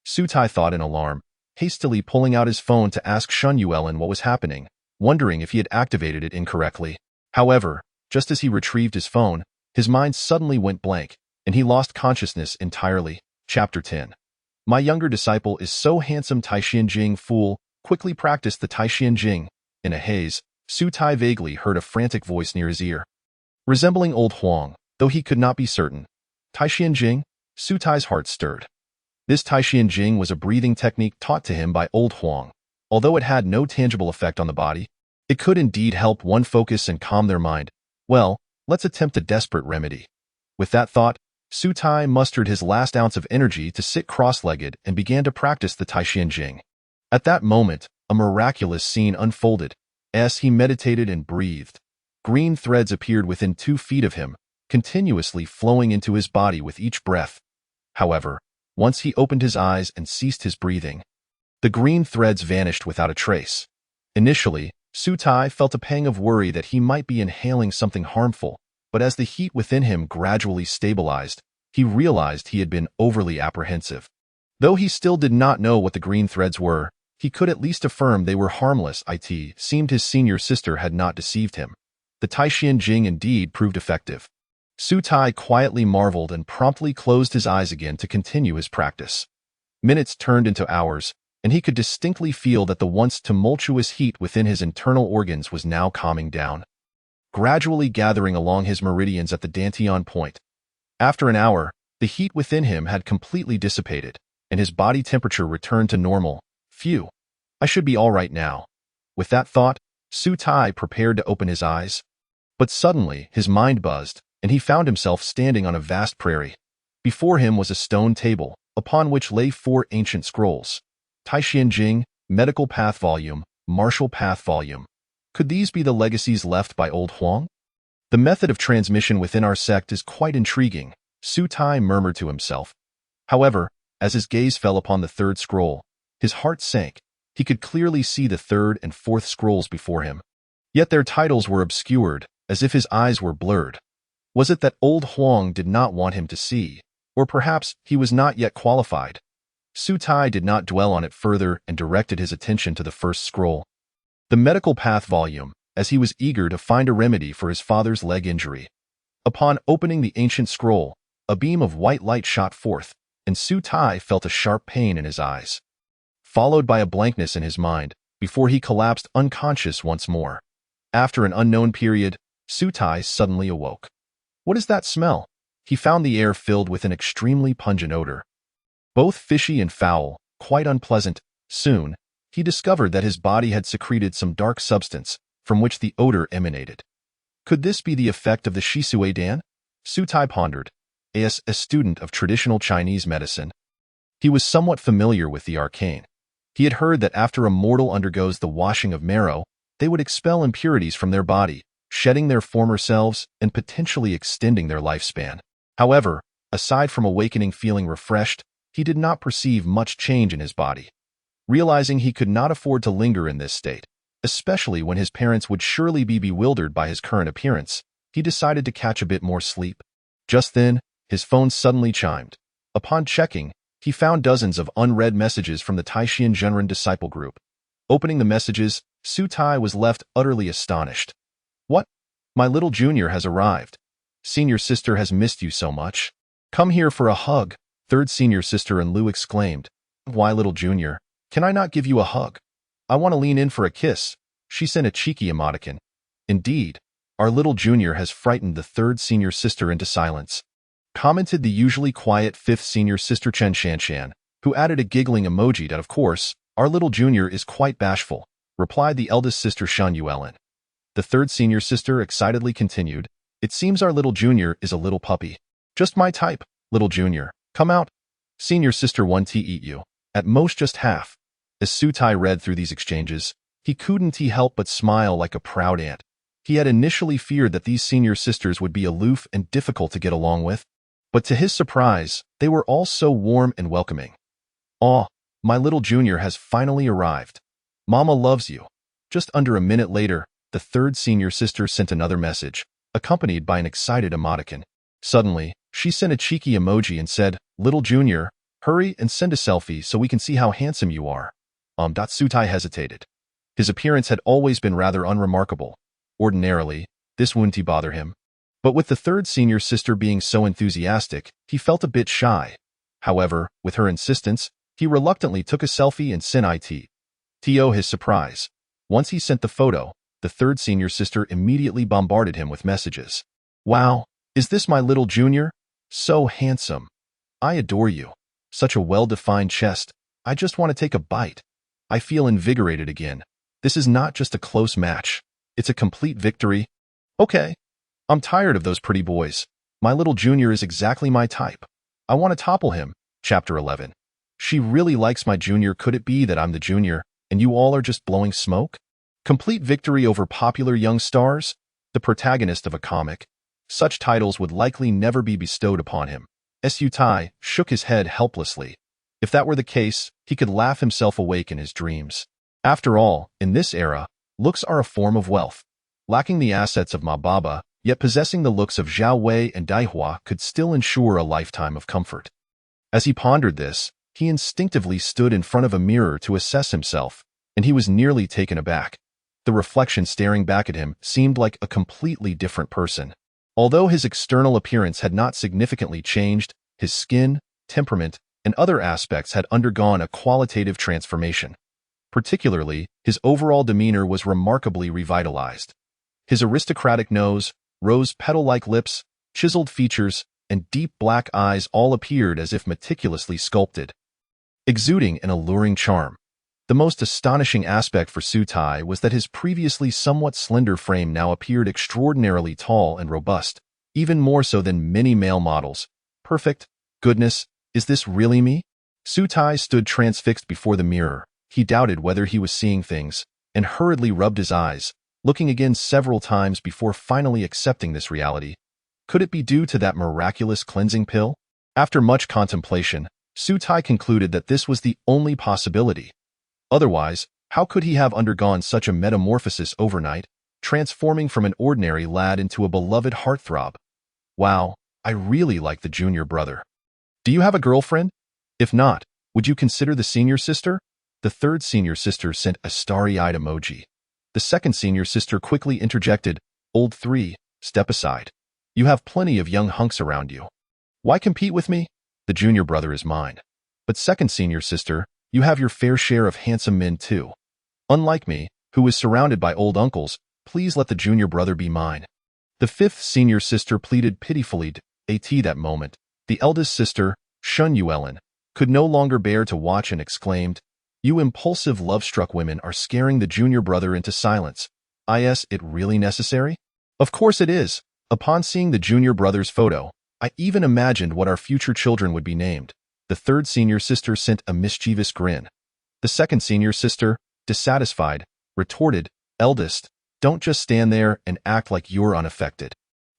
Su Tai thought in alarm, hastily pulling out his phone to ask Shun Yuelin what was happening, wondering if he had activated it incorrectly. However, just as he retrieved his phone, his mind suddenly went blank, and he lost consciousness entirely. Chapter 10. My younger disciple is so handsome. Taishan Jing fool, quickly practice the Taishan Jing. In a haze, Su Tai vaguely heard a frantic voice near his ear. Resembling old Huang, though he could not be certain. Taishan Jing? Su Tai's heart stirred. This Taishan Jing was a breathing technique taught to him by old Huang. Although it had no tangible effect on the body, it could indeed help one focus and calm their mind. Well, let's attempt a desperate remedy. With that thought, Su Tai mustered his last ounce of energy to sit cross-legged and began to practice the Taishan Jing. At that moment, a miraculous scene unfolded. As he meditated and breathed, green threads appeared within 2 feet of him, continuously flowing into his body with each breath. However, once he opened his eyes and ceased his breathing, the green threads vanished without a trace. Initially, Su Tai felt a pang of worry that he might be inhaling something harmful, but as the heat within him gradually stabilized, he realized he had been overly apprehensive. Though he still did not know what the green threads were, he could at least affirm they were harmless. It seemed his senior sister had not deceived him. The Taishan Jing indeed proved effective. Su Tai quietly marveled and promptly closed his eyes again to continue his practice. Minutes turned into hours, and he could distinctly feel that the once tumultuous heat within his internal organs was now calming down, gradually gathering along his meridians at the Dantian point. After an hour, the heat within him had completely dissipated, and his body temperature returned to normal. Phew, I should be all right now. With that thought, Su Tai prepared to open his eyes. But suddenly, his mind buzzed, and he found himself standing on a vast prairie. Before him was a stone table, upon which lay 4 ancient scrolls. Taishan Jing, Medical Path Volume, Martial Path Volume. Could these be the legacies left by old Huang? The method of transmission within our sect is quite intriguing, Su Tai murmured to himself. However, as his gaze fell upon the 3rd scroll, his heart sank. He could clearly see the 3rd and 4th scrolls before him. Yet their titles were obscured, as if his eyes were blurred. Was it that old Huang did not want him to see, or perhaps he was not yet qualified? Su Tai did not dwell on it further and directed his attention to the 1st scroll, the Medical Path Volume, as he was eager to find a remedy for his father's leg injury. Upon opening the ancient scroll, a beam of white light shot forth, and Su Tai felt a sharp pain in his eyes, followed by a blankness in his mind, before he collapsed unconscious once more. After an unknown period, Su Tai suddenly awoke. What is that smell? He found the air filled with an extremely pungent odor, both fishy and foul, quite unpleasant. Soon, he discovered that his body had secreted some dark substance, from which the odor emanated. Could this be the effect of the Shisui Dan? Su Tai pondered. As a student of traditional Chinese medicine, he was somewhat familiar with the arcane. He had heard that after a mortal undergoes the washing of marrow, they would expel impurities from their body, shedding their former selves and potentially extending their lifespan. However, aside from awakening feeling refreshed, he did not perceive much change in his body. Realizing he could not afford to linger in this state, especially when his parents would surely be bewildered by his current appearance, he decided to catch a bit more sleep. Just then, his phone suddenly chimed. Upon checking, he found dozens of unread messages from the Taishan Zhenren disciple group. Opening the messages, Su Tai was left utterly astonished. What? My little junior has arrived. Senior sister has missed you so much. Come here for a hug, 3rd senior sister and Lu exclaimed. Why, little junior, can I not give you a hug? I want to lean in for a kiss. She sent a cheeky emoticon. Indeed, our little junior has frightened the 3rd senior sister into silence, commented the usually quiet 5th senior sister Chen Shanshan, who added a giggling emoji that, of course, our little junior is quite bashful, replied the eldest sister Shun Yuelin. The 3rd senior sister excitedly continued, It seems our little junior is a little puppy. Just my type, little junior. Come out. Senior sister 1T eat you. At most just half. As Sutai read through these exchanges, he couldn't help but smile like a proud aunt. He had initially feared that these senior sisters would be aloof and difficult to get along with, but to his surprise, they were all so warm and welcoming. "Aw, my little junior has finally arrived. Mama loves you." Just under a minute later, the third senior sister sent another message, accompanied by an excited emoticon. Suddenly, she sent a cheeky emoji and said, "Little junior, hurry and send a selfie so we can see how handsome you are." Sutai hesitated. His appearance had always been rather unremarkable. Ordinarily, this wouldn't bother him. But with the third senior sister being so enthusiastic, he felt a bit shy. However, with her insistence, he reluctantly took a selfie and sent it. To his surprise, once he sent the photo, the third senior sister immediately bombarded him with messages. "Wow, is this my little junior? So handsome. I adore you. Such a well-defined chest. I just want to take a bite. I feel invigorated again. This is not just a close match. It's a complete victory. Okay. I'm tired of those pretty boys. My little junior is exactly my type. I want to topple him." Chapter 11. She really likes my junior. Could it be that I'm the junior, and you all are just blowing smoke? Complete victory over popular young stars? The protagonist of a comic. Such titles would likely never be bestowed upon him. Sutai shook his head helplessly. If that were the case, he could laugh himself awake in his dreams. After all, in this era, looks are a form of wealth. Lacking the assets of Ma Baba, yet possessing the looks of Zhao Wei and Daihua could still ensure a lifetime of comfort. As he pondered this, he instinctively stood in front of a mirror to assess himself, and he was nearly taken aback. The reflection staring back at him seemed like a completely different person. Although his external appearance had not significantly changed, his skin, temperament, and other aspects had undergone a qualitative transformation. Particularly, his overall demeanor was remarkably revitalized. His aristocratic nose, rose petal-like lips, chiseled features, and deep black eyes all appeared as if meticulously sculpted, exuding an alluring charm. The most astonishing aspect for Sutai was that his previously somewhat slender frame now appeared extraordinarily tall and robust, even more so than many male models. Perfect. Goodness, is this really me? Sutai stood transfixed before the mirror. He doubted whether he was seeing things, and hurriedly rubbed his eyes, looking again several times before finally accepting this reality. Could it be due to that miraculous cleansing pill? After much contemplation, Sutai concluded that this was the only possibility. Otherwise, how could he have undergone such a metamorphosis overnight, transforming from an ordinary lad into a beloved heartthrob? Wow, I really like the junior brother. Do you have a girlfriend? If not, would you consider the senior sister? The third senior sister sent a starry-eyed emoji. The second senior sister quickly interjected, "Old 3, step aside. You have plenty of young hunks around you. Why compete with me? The junior brother is mine." But second senior sister, you have your fair share of handsome men too. Unlike me, who is surrounded by old uncles, please let the junior brother be mine. The fifth senior sister pleaded pitifully. At that moment, the eldest sister, Shun Yuelin, could no longer bear to watch and exclaimed, "You impulsive love-struck women are scaring the junior brother into silence. Is it really necessary?" Of course it is. Upon seeing the junior brother's photo, I even imagined what our future children would be named. The third senior sister sent a mischievous grin. The second senior sister, dissatisfied, retorted, "Eldest, don't just stand there and act like you're unaffected.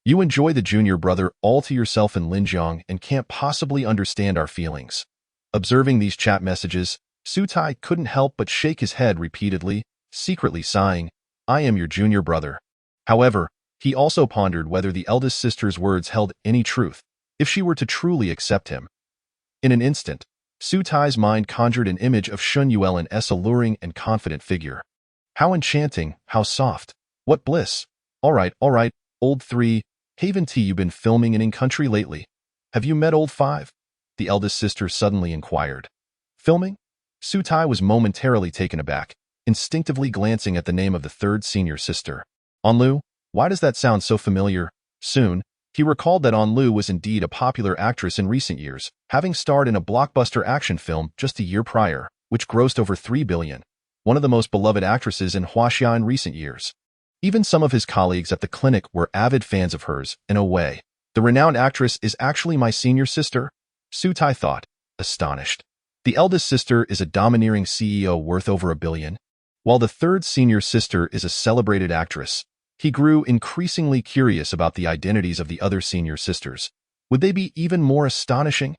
You enjoy the junior brother all to yourself in Linjiang and can't possibly understand our feelings." Observing these chat messages, Sutai couldn't help but shake his head repeatedly, secretly sighing, "I am your junior brother." However, he also pondered whether the eldest sister's words held any truth, if she were to truly accept him. In an instant, Sutai's mind conjured an image of Shun Yuelin's alluring and confident figure. How enchanting, how soft, what bliss. All right, old 3, haven't you been filming in country lately? Have you met old 5? The eldest sister suddenly inquired. Filming? Sutai was momentarily taken aback, instinctively glancing at the name of the third senior sister. Anlu? Why does that sound so familiar? Soon, he recalled that Anlu was indeed a popular actress in recent years, having starred in a blockbuster action film just a year prior, which grossed over 3 billion. One of the most beloved actresses in Huaxia in recent years. Even some of his colleagues at the clinic were avid fans of hers. In a way, the renowned actress is actually my senior sister? Sutai thought, astonished. The eldest sister is a domineering CEO worth over $1 billion, while the third senior sister is a celebrated actress. He grew increasingly curious about the identities of the other senior sisters. Would they be even more astonishing?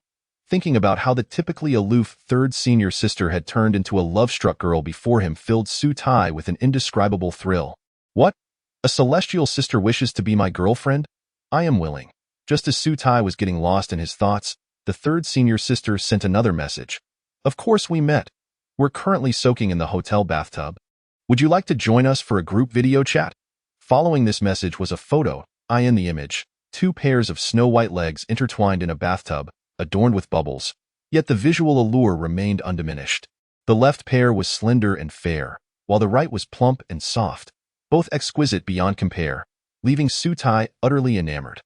Thinking about how the typically aloof third senior sister had turned into a love-struck girl before him filled Su Tai with an indescribable thrill. What? A celestial sister wishes to be my girlfriend? I am willing. Just as Su Tai was getting lost in his thoughts, the third senior sister sent another message. Of course we met. We're currently soaking in the hotel bathtub. Would you like to join us for a group video chat? Following this message was a photo, I in the image, 2 pairs of snow-white legs intertwined in a bathtub, adorned with bubbles. Yet the visual allure remained undiminished. The left pair was slender and fair, while the right was plump and soft, both exquisite beyond compare, leaving Su Tai utterly enamored.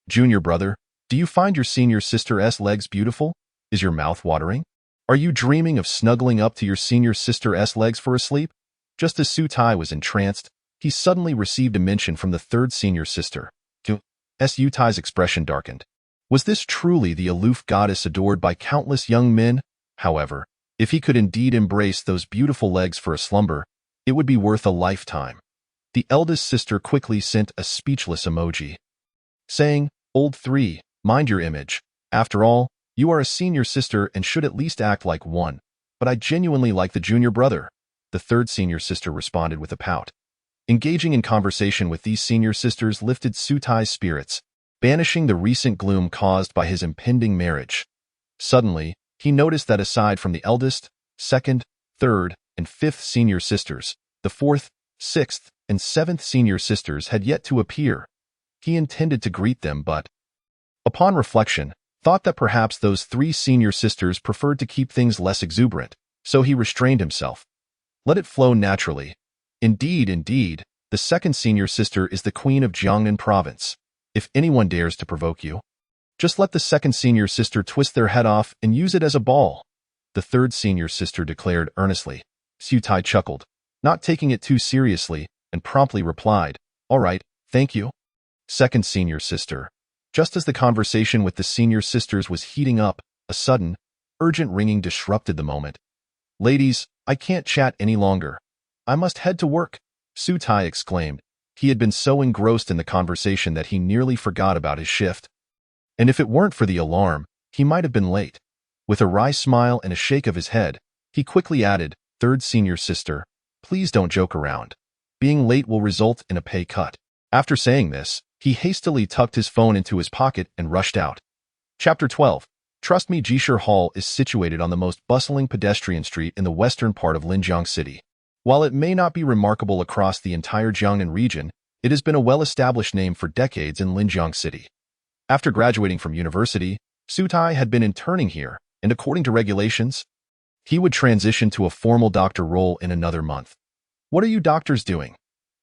Junior brother, do you find your senior sister's legs beautiful? Is your mouth watering? Are you dreaming of snuggling up to your senior sister's legs for a sleep? Just as Su Tai was entranced, he suddenly received a mention from the third senior sister. Su Tai's expression darkened. Was this truly the aloof goddess adored by countless young men? However, if he could indeed embrace those beautiful legs for a slumber, it would be worth a lifetime. The eldest sister quickly sent a speechless emoji, saying, Old 3, mind your image. After all, you are a senior sister and should at least act like one. But I genuinely like the junior brother. The third senior sister responded with a pout. Engaging in conversation with these senior sisters lifted Su Tai's spirits, banishing the recent gloom caused by his impending marriage. Suddenly, he noticed that aside from the eldest, second, third, and fifth senior sisters, the fourth, sixth, and seventh senior sisters had yet to appear. He intended to greet them but, upon reflection, thought that perhaps those 3 senior sisters preferred to keep things less exuberant, so he restrained himself. Let it flow naturally. Indeed, the second senior sister is the queen of Jiangnan province. If anyone dares to provoke you, just let the second senior sister twist their head off and use it as a ball. The third senior sister declared earnestly. Su Tai chuckled, not taking it too seriously, and promptly replied, All right, thank you. Second senior sister. Just as the conversation with the senior sisters was heating up, a sudden, urgent ringing disrupted the moment. Ladies, I can't chat any longer. I must head to work, Su Tai exclaimed. He had been so engrossed in the conversation that he nearly forgot about his shift. And if it weren't for the alarm, he might have been late. With a wry smile and a shake of his head, he quickly added, Third senior sister, please don't joke around. Being late will result in a pay cut. After saying this, he hastily tucked his phone into his pocket and rushed out. Chapter 12. Trust me, Jishir Hall is situated on the most bustling pedestrian street in the western part of Linjiang City. While it may not be remarkable across the entire Jiangnan region, it has been a well-established name for decades in Linjiang City. After graduating from university, Su Tai had been interning here, and according to regulations, he would transition to a formal doctor role in another month. What are you doctors doing?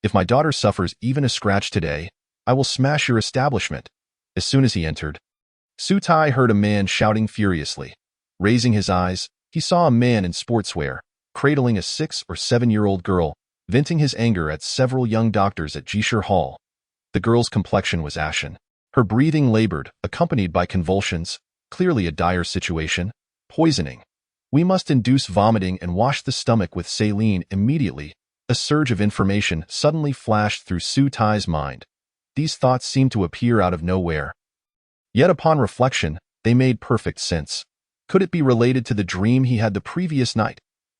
If my daughter suffers even a scratch today, I will smash your establishment. As soon as he entered, Su Tai heard a man shouting furiously. Raising his eyes, he saw a man in sportswear, cradling a 6 or 7-year-old girl, venting his anger at several young doctors at Jishir Hall. The girl's complexion was ashen. Her breathing labored, accompanied by convulsions, clearly a dire situation. Poisoning. We must induce vomiting and wash the stomach with saline immediately. A surge of information suddenly flashed through Su Tai's mind. These thoughts seemed to appear out of nowhere. Yet upon reflection, they made perfect sense. Could it be related to the dream he had the previous night?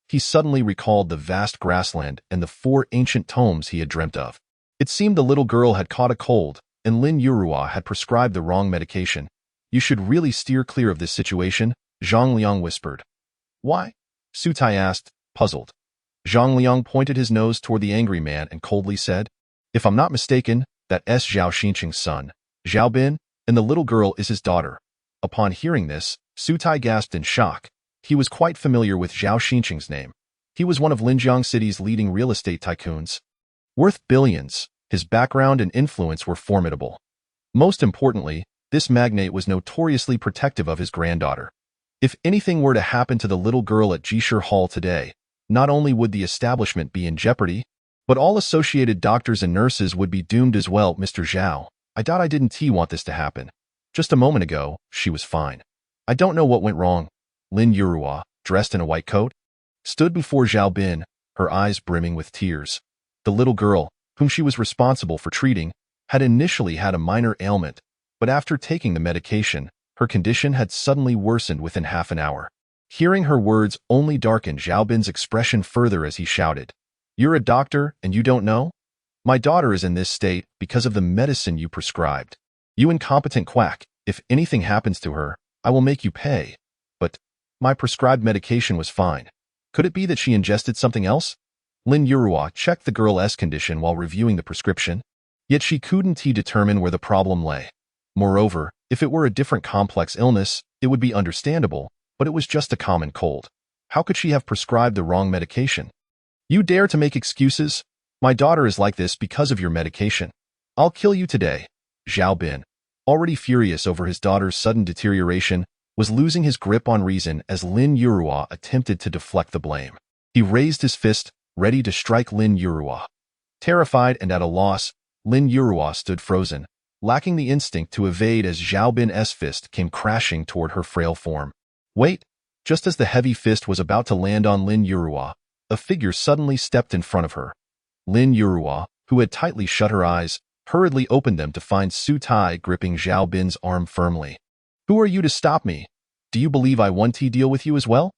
He suddenly recalled the vast grassland and the 4 ancient tomes he had dreamt of. It seemed the little girl had caught a cold, and Lin Yurua had prescribed the wrong medication. You should really steer clear of this situation, Zhang Liang whispered. Why? Su Tai asked, puzzled. Zhang Liang pointed his nose toward the angry man and coldly said, If I'm not mistaken, that is Zhao Xinqing's son, Zhao Bin, and the little girl is his daughter. Upon hearing this, Su Tai gasped in shock. He was quite familiar with Zhao Xinqing's name. He was one of Linjiang City's leading real estate tycoons. Worth billions, his background and influence were formidable. Most importantly, this magnate was notoriously protective of his granddaughter. If anything were to happen to the little girl at Jishir Hall today, not only would the establishment be in jeopardy, but all associated doctors and nurses would be doomed as well. Mr. Zhao, I doubt I didn't want this to happen. Just a moment ago, she was fine. I don't know what went wrong. Lin Yurua, dressed in a white coat, stood before Zhao Bin, her eyes brimming with tears. The little girl, whom she was responsible for treating, had initially had a minor ailment, but after taking the medication, her condition had suddenly worsened within half an hour. Hearing her words only darkened Zhao Bin's expression further as he shouted, "You're a doctor and you don't know? My daughter is in this state because of the medicine you prescribed. You incompetent quack, if anything happens to her, I will make you pay. But my prescribed medication was fine. Could it be that she ingested something else?" Lin Yurua checked the girl's condition while reviewing the prescription, yet she couldn't determine where the problem lay. Moreover, if it were a different complex illness, it would be understandable, but it was just a common cold. How could she have prescribed the wrong medication? "You dare to make excuses? My daughter is like this because of your medication. I'll kill you today." Zhao Bin, already furious over his daughter's sudden deterioration, was losing his grip on reason as Lin Yurua attempted to deflect the blame. He raised his fist, ready to strike Lin Yurua. Terrified and at a loss, Lin Yurua stood frozen, lacking the instinct to evade as Zhao Bin's fist came crashing toward her frail form. Wait! Just as the heavy fist was about to land on Lin Yurua, a figure suddenly stepped in front of her. Lin Yurua, who had tightly shut her eyes, hurriedly opened them to find Su Tai gripping Zhao Bin's arm firmly. "Who are you to stop me? Do you believe I want to deal with you as well?"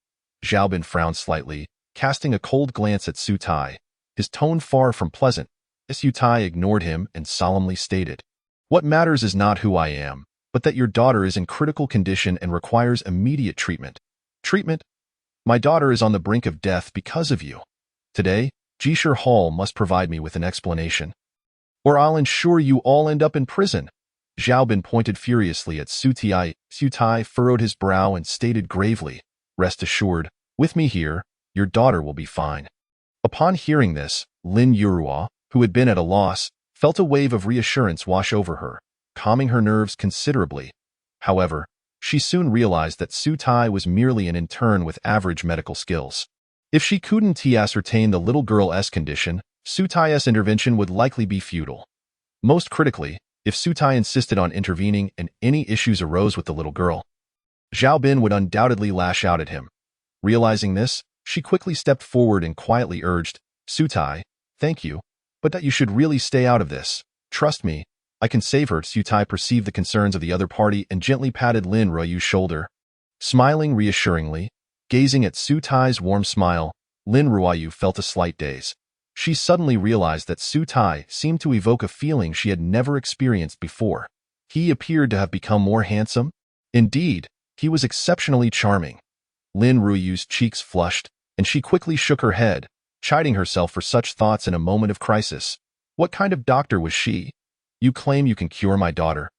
Zhao Bin frowned slightly, casting a cold glance at Su Tai, his tone far from pleasant. Su Tai ignored him and solemnly stated, "What matters is not who I am, but that your daughter is in critical condition and requires immediate treatment." "Treatment? My daughter is on the brink of death because of you. Today, Jishir Hall must provide me with an explanation, or I'll ensure you all end up in prison." Zhao Bin pointed furiously at Su Tai. Su Tai furrowed his brow and stated gravely, "Rest assured, with me here, your daughter will be fine." Upon hearing this, Lin Yurua, who had been at a loss, felt a wave of reassurance wash over her, calming her nerves considerably. However, she soon realized that Su Tai was merely an intern with average medical skills. If she couldn't ascertain the little girl's condition, Su Tai's intervention would likely be futile. Most critically, if Su Tai insisted on intervening and any issues arose with the little girl, Zhao Bin would undoubtedly lash out at him. Realizing this, she quickly stepped forward and quietly urged, "Su Tai, thank you, but that you should really stay out of this. Trust me, I can save her." Su Tai perceived the concerns of the other party and gently patted Lin Ruoyu's shoulder. Smiling reassuringly, gazing at Su Tai's warm smile, Lin Ruoyu felt a slight daze. She suddenly realized that Su Tai seemed to evoke a feeling she had never experienced before. He appeared to have become more handsome. Indeed, he was exceptionally charming. Lin Ruoyu's cheeks flushed, and she quickly shook her head, chiding herself for such thoughts in a moment of crisis. What kind of doctor was she? "You claim you can cure my daughter?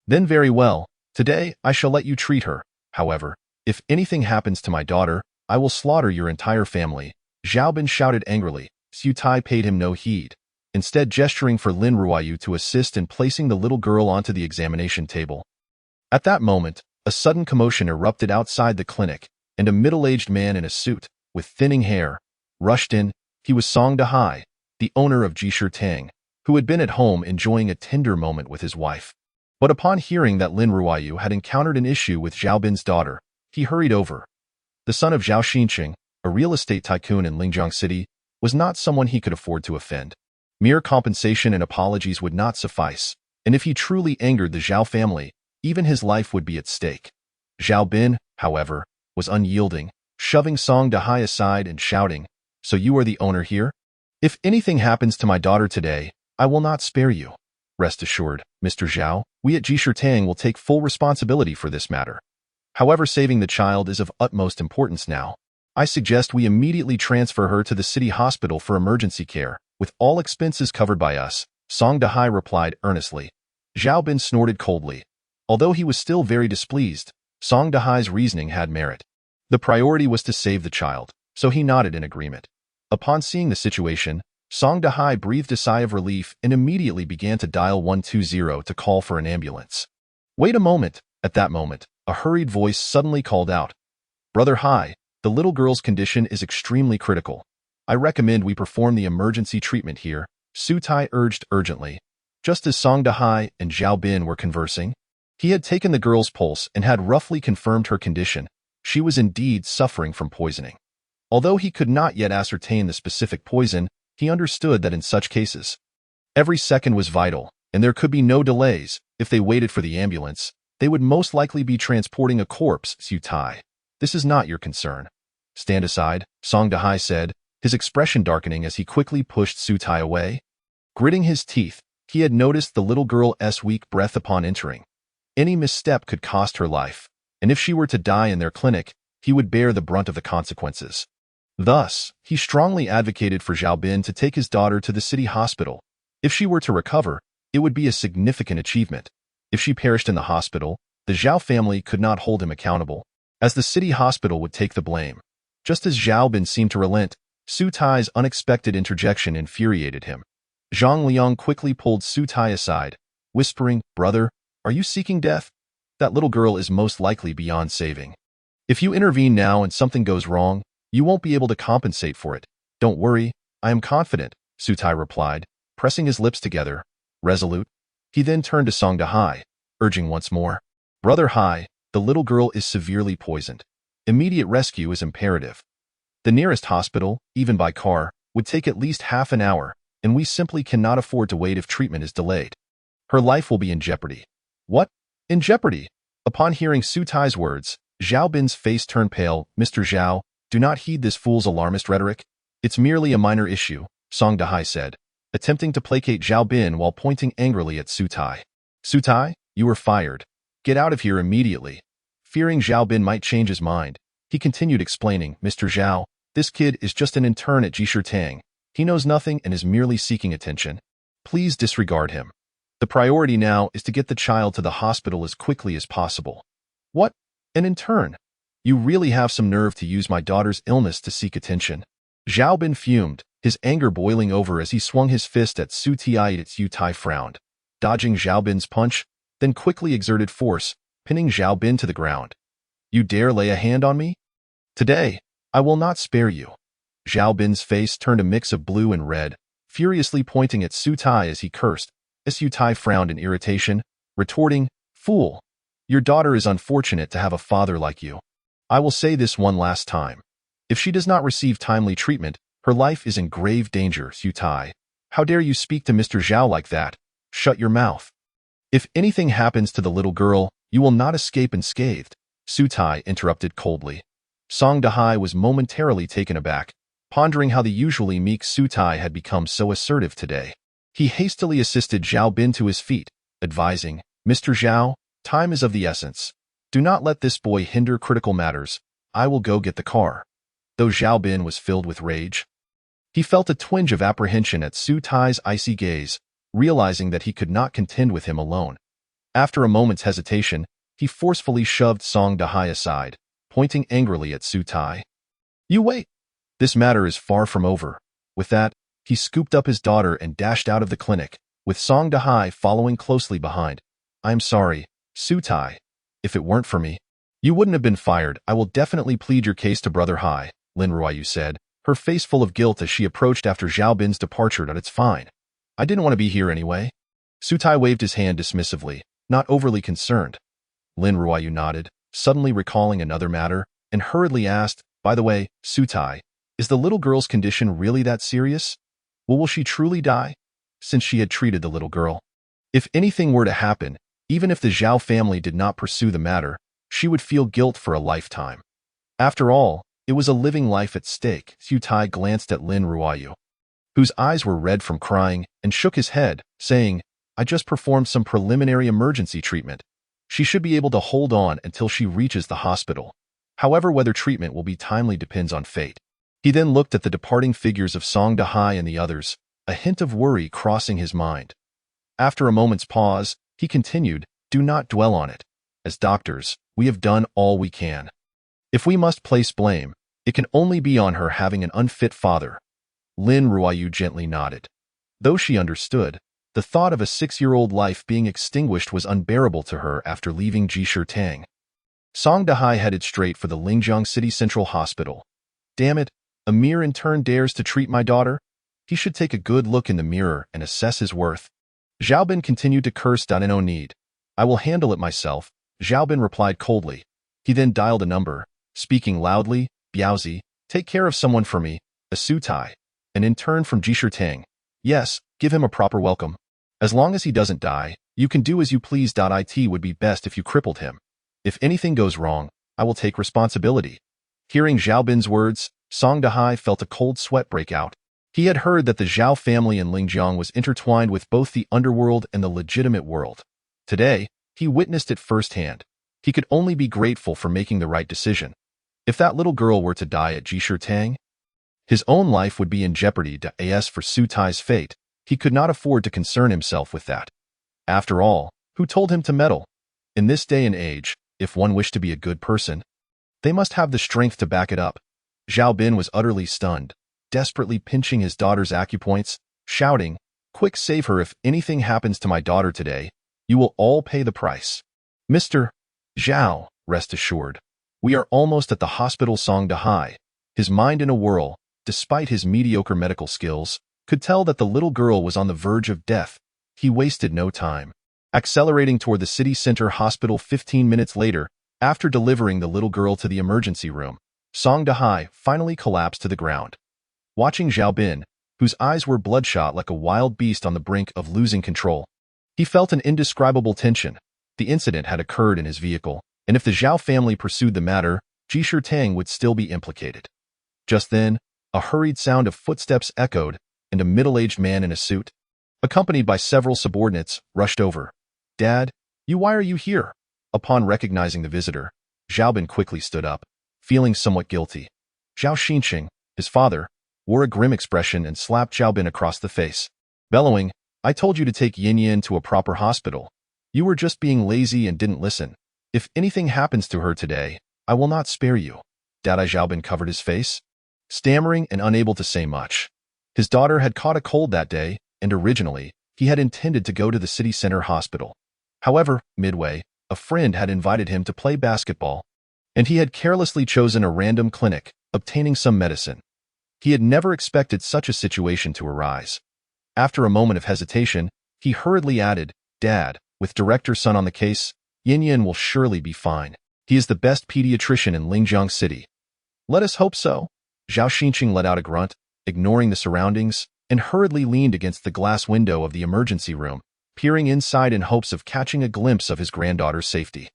Then very well, today I shall let you treat her. However, if anything happens to my daughter, I will slaughter your entire family." Zhao Bin shouted angrily. Su Tai paid him no heed, instead gesturing for Lin Ruoyu to assist in placing the little girl onto the examination table. At that moment, a sudden commotion erupted outside the clinic, and a middle-aged man in a suit, with thinning hair, rushed in. He was Song Dahai, the owner of Jishir Tang, who had been at home enjoying a tender moment with his wife. But upon hearing that Lin Ruoyu had encountered an issue with Zhao Bin's daughter, he hurried over. The son of Zhao Xinqing, a real estate tycoon in Lingjiang City, was not someone he could afford to offend. Mere compensation and apologies would not suffice, and if he truly angered the Zhao family, even his life would be at stake. Zhao Bin, however, was unyielding, shoving Song Dahai aside and shouting, "So you are the owner here? If anything happens to my daughter today, I will not spare you. Rest assured, Mr. Zhao, we at Jishir Tang will take full responsibility for this matter. However, saving the child is of utmost importance now. I suggest we immediately transfer her to the city hospital for emergency care, with all expenses covered by us," Song Dahai replied earnestly. Zhao Bin snorted coldly. Although he was still very displeased, Song Dahai's reasoning had merit. The priority was to save the child, so he nodded in agreement. Upon seeing the situation, Song Dahai breathed a sigh of relief and immediately began to dial 120 to call for an ambulance. "Wait a moment." At that moment, a hurried voice suddenly called out, "Brother Hai, the little girl's condition is extremely critical. I recommend we perform the emergency treatment here," Su Tai urged urgently. Just as Song Dahai and Zhao Bin were conversing, he had taken the girl's pulse and had roughly confirmed her condition. She was indeed suffering from poisoning. Although he could not yet ascertain the specific poison, he understood that in such cases, every second was vital, and there could be no delays. If they waited for the ambulance, they would most likely be transporting a corpse. Su Tai, this is not your concern. Stand aside, Song Dahai said, his expression darkening as he quickly pushed Su Tai away. Gritting his teeth, he had noticed the little girl's weak breath upon entering. Any misstep could cost her life, and if she were to die in their clinic, he would bear the brunt of the consequences. Thus, he strongly advocated for Zhao Bin to take his daughter to the city hospital. If she were to recover, it would be a significant achievement. If she perished in the hospital, the Zhao family could not hold him accountable, as the city hospital would take the blame. Just as Zhao Bin seemed to relent, Su Tai's unexpected interjection infuriated him. Zhang Liang quickly pulled Su Tai aside, whispering, "Brother, are you seeking death? That little girl is most likely beyond saving. If you intervene now and something goes wrong, you won't be able to compensate for it. Don't worry, I am confident," Su Tai replied, pressing his lips together, resolute. He then turned to Song Dahai, urging once more, "Brother Hai, the little girl is severely poisoned. Immediate rescue is imperative. The nearest hospital, even by car, would take at least half an hour, and we simply cannot afford to wait if treatment is delayed. Her life will be in jeopardy." "What? In jeopardy?" Upon hearing Su Tai's words, Zhao Bin's face turned pale. "Mr. Zhao, do not heed this fool's alarmist rhetoric. It's merely a minor issue," Song Dahai said, attempting to placate Zhao Bin while pointing angrily at Su Tai. "Su Tai, you are fired. Get out of here immediately." Fearing Zhao Bin might change his mind, he continued explaining, "Mr. Zhao, this kid is just an intern at Jishir Tang. He knows nothing and is merely seeking attention. Please disregard him. The priority now is to get the child to the hospital as quickly as possible." "What? An intern? You really have some nerve to use my daughter's illness to seek attention." Zhao Bin fumed, his anger boiling over as he swung his fist at Su Tai. Su Tai frowned, dodging Zhao Bin's punch, then quickly exerted force, pinning Zhao Bin to the ground. "You dare lay a hand on me? Today, I will not spare you." Zhao Bin's face turned a mix of blue and red, furiously pointing at Su Tai as he cursed. Su Tai frowned in irritation, retorting, "Fool! Your daughter is unfortunate to have a father like you. I will say this one last time. If she does not receive timely treatment, her life is in grave danger." "Su Tai, how dare you speak to Mr. Zhao like that? Shut your mouth. If anything happens to the little girl, you will not escape unscathed," Su Tai interrupted coldly. Song Dahai was momentarily taken aback, pondering how the usually meek Su Tai had become so assertive today. He hastily assisted Zhao Bin to his feet, advising, "Mr. Zhao, time is of the essence. Do not let this boy hinder critical matters. I will go get the car." Though Zhao Bin was filled with rage, he felt a twinge of apprehension at Su Tai's icy gaze, realizing that he could not contend with him alone. After a moment's hesitation, he forcefully shoved Song Dahai aside, pointing angrily at Su Tai. "You wait. This matter is far from over." With that, he scooped up his daughter and dashed out of the clinic, with Song Dahai following closely behind. "I'm sorry, Su Tai. If it weren't for me, you wouldn't have been fired. I will definitely plead your case to Brother Hai," Lin Ruoyu said, her face full of guilt as she approached after Zhao Bin's departure. "It's fine. I didn't want to be here anyway." Su Tai waved his hand dismissively, not overly concerned. Lin Ruoyu nodded, suddenly recalling another matter, and hurriedly asked, "By the way, Su Tai, is the little girl's condition really that serious? Will she truly die?" Since she had treated the little girl, if anything were to happen, even if the Zhao family did not pursue the matter, she would feel guilt for a lifetime. After all, it was a living life at stake. Su Tai glanced at Lin Ruoyu, whose eyes were red from crying, and shook his head, saying, "I just performed some preliminary emergency treatment. She should be able to hold on until she reaches the hospital. However, whether treatment will be timely depends on fate." He then looked at the departing figures of Song Dahai and the others, a hint of worry crossing his mind. After a moment's pause, he continued, "Do not dwell on it. As doctors, we have done all we can. If we must place blame, it can only be on her having an unfit father." Lin Ruoyu gently nodded. Though she understood, the thought of a 6-year-old life being extinguished was unbearable to her after leaving Jishir Tang. Song Dahai headed straight for the Lingjiang City Central Hospital. "Damn it, a mere intern dares to treat my daughter? He should take a good look in the mirror and assess his worth." Zhao Bin continued to curse. "No need. I will handle it myself," Zhao Bin replied coldly. He then dialed a number, speaking loudly, "Biaozi, take care of someone for me, a Sutai." An intern from Jishirtang. "Yes, give him a proper welcome. As long as he doesn't die, you can do as you please. It would be best if you crippled him. If anything goes wrong, I will take responsibility." Hearing Zhao Bin's words, Song Dahai felt a cold sweat break out. He had heard that the Zhao family in Lingjiang was intertwined with both the underworld and the legitimate world. Today, he witnessed it firsthand. He could only be grateful for making the right decision. If that little girl were to die at Jishirtang, his own life would be in jeopardy. As for Su Tai's fate, he could not afford to concern himself with that. After all, who told him to meddle? In this day and age, if one wished to be a good person, they must have the strength to back it up. Zhao Bin was utterly stunned, desperately pinching his daughter's acupoints, shouting, "Quick, save her! If anything happens to my daughter today, you will all pay the price." "Mr. Zhao, rest assured. We are almost at the hospital." Song Dahai, his mind in a whirl, despite his mediocre medical skills, could tell that the little girl was on the verge of death. He wasted no time. Accelerating toward the city center hospital 15 minutes later, after delivering the little girl to the emergency room, Song Dahai finally collapsed to the ground. Watching Zhao Bin, whose eyes were bloodshot like a wild beast on the brink of losing control, he felt an indescribable tension. The incident had occurred in his vehicle, and if the Zhao family pursued the matter, Jishirtang would still be implicated. Just then, a hurried sound of footsteps echoed, and a middle-aged man in a suit, accompanied by several subordinates, rushed over. "Dad, why are you here?" Upon recognizing the visitor, Zhao Bin quickly stood up, feeling somewhat guilty. Zhao Xinqing, his father, wore a grim expression and slapped Zhao Bin across the face, bellowing, "I told you to take Yin Yin to a proper hospital. You were just being lazy and didn't listen. If anything happens to her today, I will not spare you." Dada Zhao Bin covered his face, stammering and unable to say much. His daughter had caught a cold that day, and originally, he had intended to go to the city center hospital. However, midway, a friend had invited him to play basketball, and he had carelessly chosen a random clinic, obtaining some medicine. He had never expected such a situation to arise. After a moment of hesitation, he hurriedly added, "Dad, with Director Sun on the case, Yin Yin will surely be fine. He is the best pediatrician in Lingjiang City." "Let us hope so." Zhao Xinqing let out a grunt, ignoring the surroundings, and hurriedly leaned against the glass window of the emergency room, peering inside in hopes of catching a glimpse of his granddaughter's safety.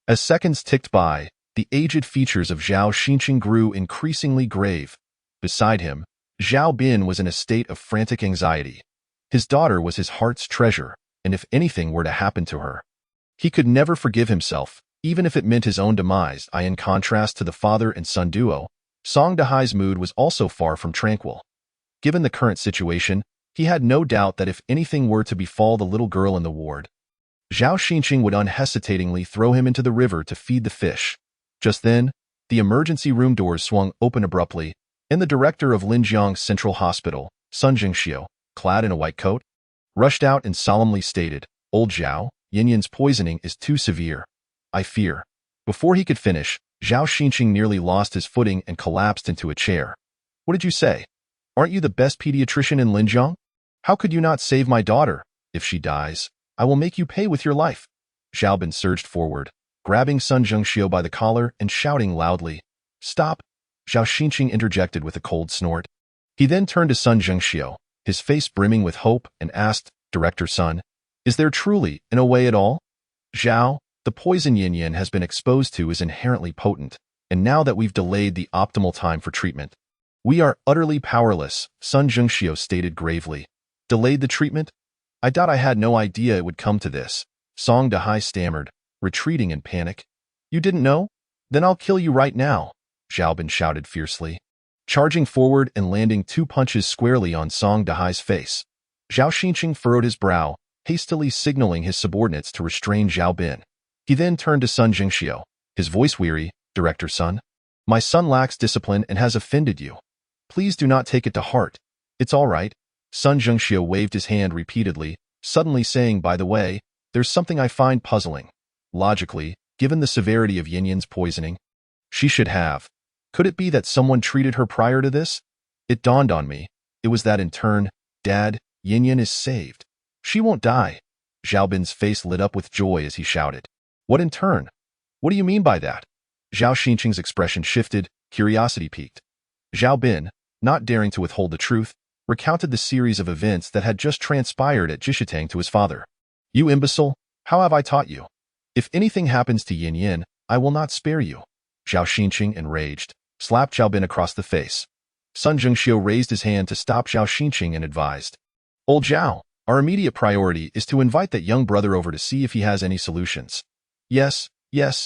As seconds ticked by, the aged features of Zhao Xinqing grew increasingly grave. Beside him, Zhao Bin was in a state of frantic anxiety. His daughter was his heart's treasure, and if anything were to happen to her, he could never forgive himself, even if it meant his own demise. In contrast to the father and son duo, Song Dahai's mood was also far from tranquil. Given the current situation, he had no doubt that if anything were to befall the little girl in the ward, Zhao Xinqing would unhesitatingly throw him into the river to feed the fish. Just then, the emergency room doors swung open abruptly, and the director of Linjiang Central Hospital, Sun Jingxiu, clad in a white coat, rushed out and solemnly stated, "Old Zhao, Yin Yin's poisoning is too severe. I fear." Before he could finish, Zhao Xinqing nearly lost his footing and collapsed into a chair. "What did you say? Aren't you the best pediatrician in Linjiang? How could you not save my daughter? If she dies, I will make you pay with your life." Zhao Bin surged forward, grabbing Sun Jingxiu by the collar and shouting loudly, "Stop!" Zhao Xinqing interjected with a cold snort. He then turned to Sun Jingxiu, his face brimming with hope, and asked, "Director Sun, is there truly, in a way at all?" "Zhao, the poison Yin Yin has been exposed to is inherently potent, and now that we've delayed the optimal time for treatment, we are utterly powerless," Sun Jingxiu stated gravely. "Delayed the treatment? I had no idea it would come to this," Song Dahai stammered, retreating in panic. "You didn't know? Then I'll kill you right now," Zhao Bin shouted fiercely, charging forward and landing 2 punches squarely on Song Dahai's face. Zhao Xinqing furrowed his brow, hastily signaling his subordinates to restrain Zhao Bin. He then turned to Sun Jingxiu, his voice weary, "Director Sun, my son lacks discipline and has offended you. Please do not take it to heart. It's all right." Sun Jingxiu waved his hand repeatedly, suddenly saying, "By the way, there's something I find puzzling. Logically, given the severity of Yin Yin's poisoning, she should have. Could it be that someone treated her prior to this? It dawned on me. It was that in turn, Dad, Yin Yin is saved. She won't die." Zhao Bin's face lit up with joy as he shouted, "What in turn? What do you mean by that?" Zhao Xinqing's expression shifted, curiosity piqued. Zhao Bin, not daring to withhold the truth, recounted the series of events that had just transpired at Jishitang to his father. You imbecile, how have I taught you? If anything happens to Yin Yin, I will not spare you. Zhao Xinqing, enraged, slapped Zhao Bin across the face. Sun Zhengxiu raised his hand to stop Zhao Xinqing and advised. Old Zhao, our immediate priority is to invite that young brother over to see if he has any solutions. Yes,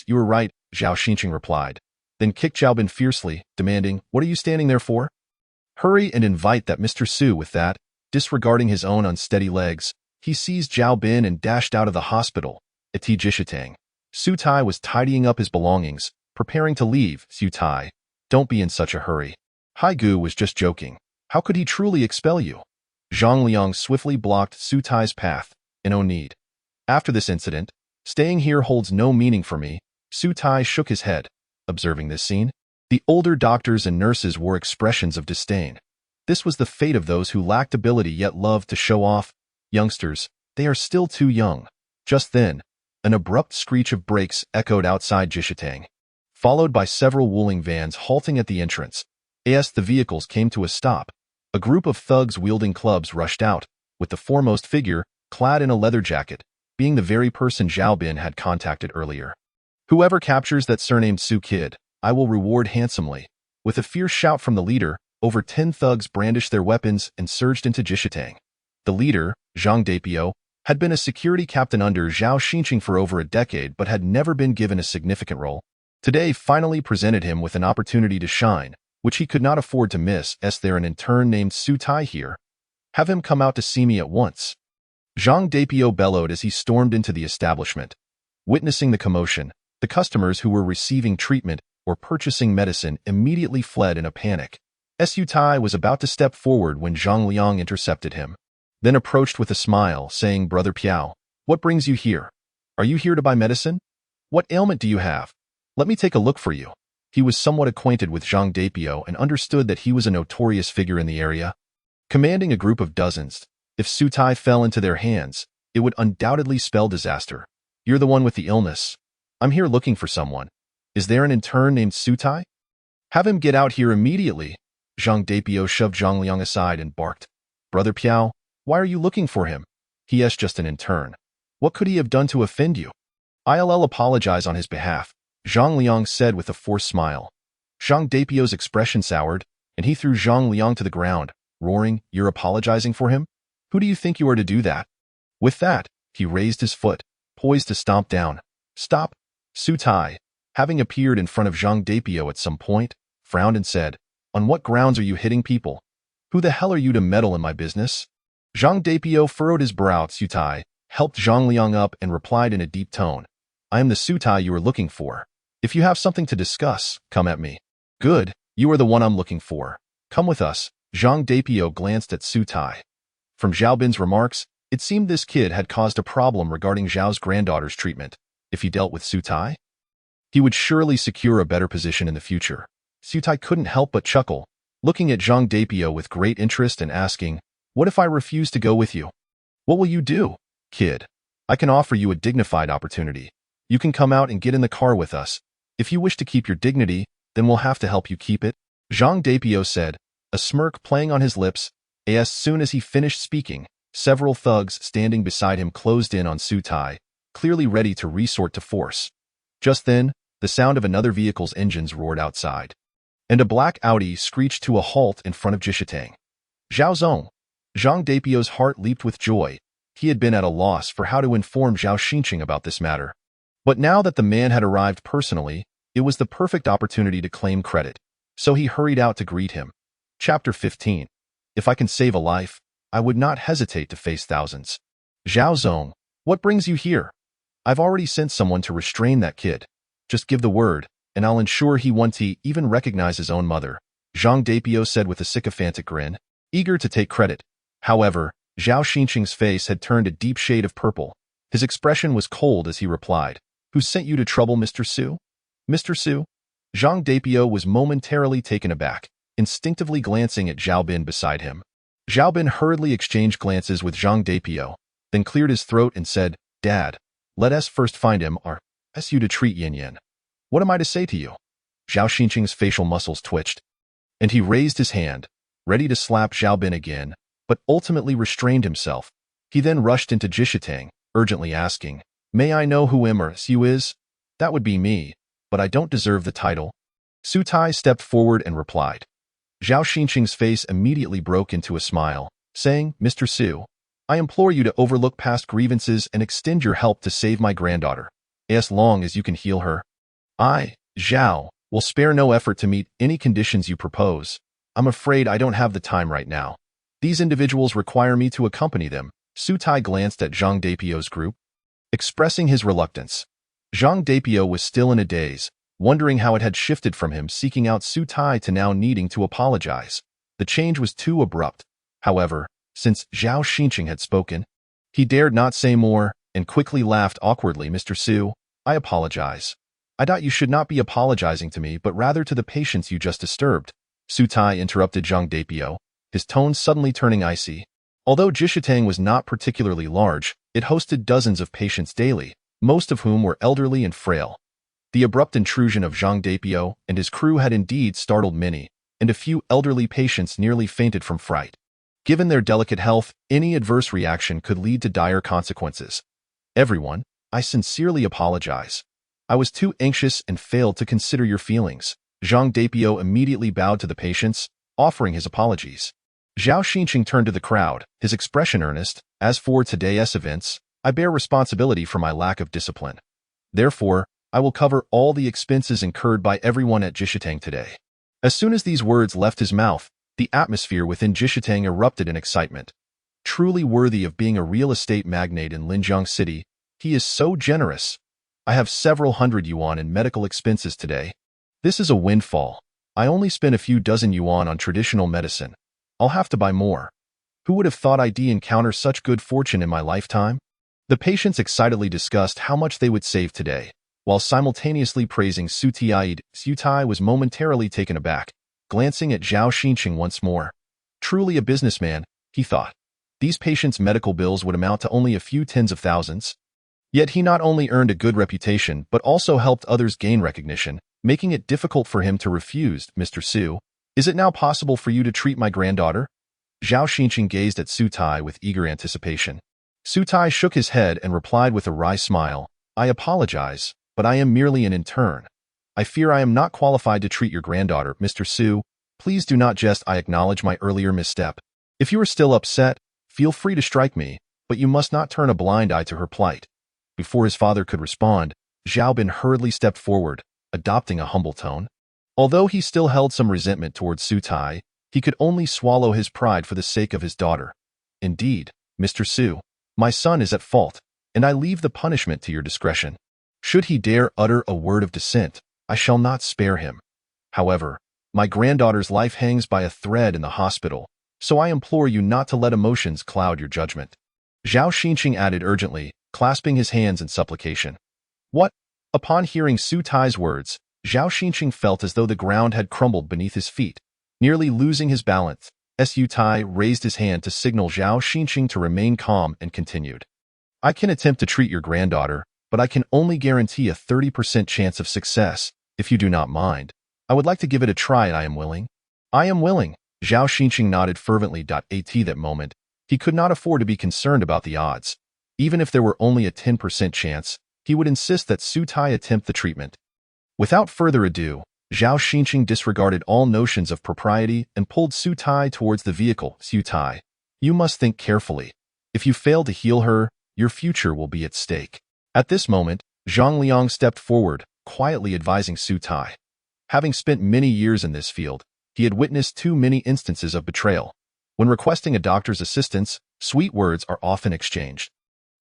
you are right, Zhao Xinqing replied, then kicked Zhao Bin fiercely, demanding, what are you standing there for? Hurry and invite that Mr. Su. With that, disregarding his own unsteady legs, he seized Zhao Bin and dashed out of the hospital. At Jishitang, Su Tai was tidying up his belongings, preparing to leave. Su Tai, don't be in such a hurry. Hai Gu was just joking. How could he truly expel you? Zhang Liang swiftly blocked Su Tai's path. No need. After this incident, staying here holds no meaning for me. Su Tai shook his head. Observing this scene, the older doctors and nurses wore expressions of disdain. This was the fate of those who lacked ability yet loved to show off. Youngsters, they are still too young. Just then, an abrupt screech of brakes echoed outside Jishitang, followed by several Wuling vans halting at the entrance. As the vehicles came to a stop, a group of thugs wielding clubs rushed out, with the foremost figure, clad in a leather jacket, being the very person Zhao Bin had contacted earlier. Whoever captures that surnamed Su kid, I will reward handsomely. With a fierce shout from the leader, over 10 thugs brandished their weapons and surged into Jishitang. The leader, Zhang Dapio, had been a security captain under Zhao Xinqing for over a decade but had never been given a significant role. Today finally presented him with an opportunity to shine, which he could not afford to miss. Is there an intern named Su Tai here? Have him come out to see me at once. Zhang Dapio bellowed as he stormed into the establishment. Witnessing the commotion, the customers who were receiving treatment or purchasing medicine immediately fled in a panic. Su Tai was about to step forward when Zhang Liang intercepted him, then approached with a smile, saying, Brother Piao, what brings you here? Are you here to buy medicine? What ailment do you have? Let me take a look for you. He was somewhat acquainted with Zhang Dapio and understood that he was a notorious figure in the area, commanding a group of dozens. If Su Tai fell into their hands, it would undoubtedly spell disaster. You're the one with the illness. I'm here looking for someone. Is there an intern named Su Tai? Have him get out here immediately. Zhang Dapio shoved Zhang Liang aside and barked. Brother Piao, why are you looking for him? He is just an intern. What could he have done to offend you? I'll apologize on his behalf, Zhang Liang said with a forced smile. Zhang Dapio's expression soured, and he threw Zhang Liang to the ground, roaring, You're apologizing for him? Who do you think you are to do that? With that, he raised his foot, poised to stomp down. Stop! Su Tai, having appeared in front of Zhang Dapio at some point, frowned and said, On what grounds are you hitting people? Who the hell are you to meddle in my business? Zhang Dapio furrowed his brow. Su Tai helped Zhang Liang up and replied in a deep tone, I am the Su Tai you are looking for. If you have something to discuss, come at me. Good, you are the one I'm looking for. Come with us. Zhang Dapio glanced at Su Tai. From Zhao Bin's remarks, it seemed this kid had caused a problem regarding Zhao's granddaughter's treatment. If he dealt with Su Tai, he would surely secure a better position in the future. Su Tai couldn't help but chuckle, looking at Zhang Dapio with great interest and asking, What if I refuse to go with you? What will you do, kid? I can offer you a dignified opportunity. You can come out and get in the car with us. If you wish to keep your dignity, then we'll have to help you keep it, Zhang Dapio said, a smirk playing on his lips. As soon as he finished speaking, several thugs standing beside him closed in on Su Tai, clearly ready to resort to force. Just then, the sound of another vehicle's engines roared outside, and a black Audi screeched to a halt in front of Jishitang. Zhao Zong. Zhang Dapio's heart leaped with joy. He had been at a loss for how to inform Zhao Xinqing about this matter. But now that the man had arrived personally, it was the perfect opportunity to claim credit. So he hurried out to greet him. Chapter 15. If I can save a life, I would not hesitate to face thousands. Zhao Zong, what brings you here? I've already sent someone to restrain that kid. Just give the word, and I'll ensure he won't even recognize his own mother, Zhang Dapio said with a sycophantic grin, eager to take credit. However, Zhao Xinqing's face had turned a deep shade of purple. His expression was cold as he replied, Who sent you to trouble Mr. Su? Mr. Su? Zhang Dapio was momentarily taken aback, instinctively glancing at Zhao Bin beside him. Zhao Bin hurriedly exchanged glances with Zhang Dapio, then cleared his throat and said, Dad, let us first find him or ask you to treat Yin Yin. What am I to say to you? Zhao Xinqing's facial muscles twitched, and he raised his hand, ready to slap Zhao Bin again, but ultimately restrained himself. He then rushed into Jishitang, urgently asking, "May I know who Su is? That would be me, but I don't deserve the title." Su Tai stepped forward and replied. Zhao Xinqing's face immediately broke into a smile, saying, "Mr. Su, I implore you to overlook past grievances and extend your help to save my granddaughter, as long as you can heal her. I, Zhao, will spare no effort to meet any conditions you propose. I'm afraid I don't have the time right now. These individuals require me to accompany them." Su Tai glanced at Zhang Dapio's group, expressing his reluctance. Zhang Dapio was still in a daze, wondering how it had shifted from him seeking out Su Tai to now needing to apologize. The change was too abrupt. However, since Zhao Xinqing had spoken, he dared not say more and quickly laughed awkwardly. "Mr. Su, I apologize. I thought you should not be apologizing to me, but rather to the patients you just disturbed." Su Tai interrupted Zhang Dapio, his tone suddenly turning icy. Although Jishitang was not particularly large, it hosted dozens of patients daily, most of whom were elderly and frail. The abrupt intrusion of Zhang Dapio and his crew had indeed startled many, and a few elderly patients nearly fainted from fright. Given their delicate health, any adverse reaction could lead to dire consequences. "Everyone, I sincerely apologize. I was too anxious and failed to consider your feelings." Zhang Dapio immediately bowed to the patients, offering his apologies. Zhao Xinqing turned to the crowd, his expression earnest. "As for today's events, I bear responsibility for my lack of discipline. Therefore, I will cover all the expenses incurred by everyone at Jishitang today." As soon as these words left his mouth, the atmosphere within Jishitang erupted in excitement. Truly worthy of being a real estate magnate in Linjiang City, he is so generous. "I have several hundred yuan in medical expenses today. This is a windfall. I only spent a few dozen yuan on traditional medicine. I'll have to buy more. Who would have thought I'd encounter such good fortune in my lifetime?" The patients excitedly discussed how much they would save today, while simultaneously praising Su Tai. Su Tai was momentarily taken aback, glancing at Zhao Xinqing once more. Truly a businessman, he thought. These patients' medical bills would amount to only a few tens of thousands. Yet he not only earned a good reputation but also helped others gain recognition, making it difficult for him to refuse. "Mr. Su, is it now possible for you to treat my granddaughter?" Zhao Xinqing gazed at Su Tai with eager anticipation. Su Tai shook his head and replied with a wry smile, "I apologize, but I am merely an intern. I fear I am not qualified to treat your granddaughter. Mr. Su, please do not jest. I acknowledge my earlier misstep. If you are still upset, feel free to strike me, but you must not turn a blind eye to her plight." Before his father could respond, Zhao Bin hurriedly stepped forward, adopting a humble tone. Although he still held some resentment towards Su Tai, he could only swallow his pride for the sake of his daughter. "Indeed, Mr. Su, my son is at fault, and I leave the punishment to your discretion. Should he dare utter a word of dissent, I shall not spare him. However, my granddaughter's life hangs by a thread in the hospital, so I implore you not to let emotions cloud your judgment." Zhao Xinqing added urgently, clasping his hands in supplication. "What?" Upon hearing Su Tai's words, Zhao Xinqing felt as though the ground had crumbled beneath his feet, nearly losing his balance. Su Tai raised his hand to signal Zhao Xinqing to remain calm and continued. "I can attempt to treat your granddaughter, but I can only guarantee a 30% chance of success. If you do not mind, I would like to give it a try and I am willing." "I am willing." Zhao Xinqing nodded fervently. At that moment, he could not afford to be concerned about the odds. Even if there were only a 10% chance, he would insist that Su Tai attempt the treatment. Without further ado, Zhao Xinqing disregarded all notions of propriety and pulled Su Tai towards the vehicle. "Su Tai, you must think carefully. If you fail to heal her, your future will be at stake." At this moment, Zhang Liang stepped forward, quietly advising Su Tai. Having spent many years in this field, he had witnessed too many instances of betrayal. When requesting a doctor's assistance, sweet words are often exchanged.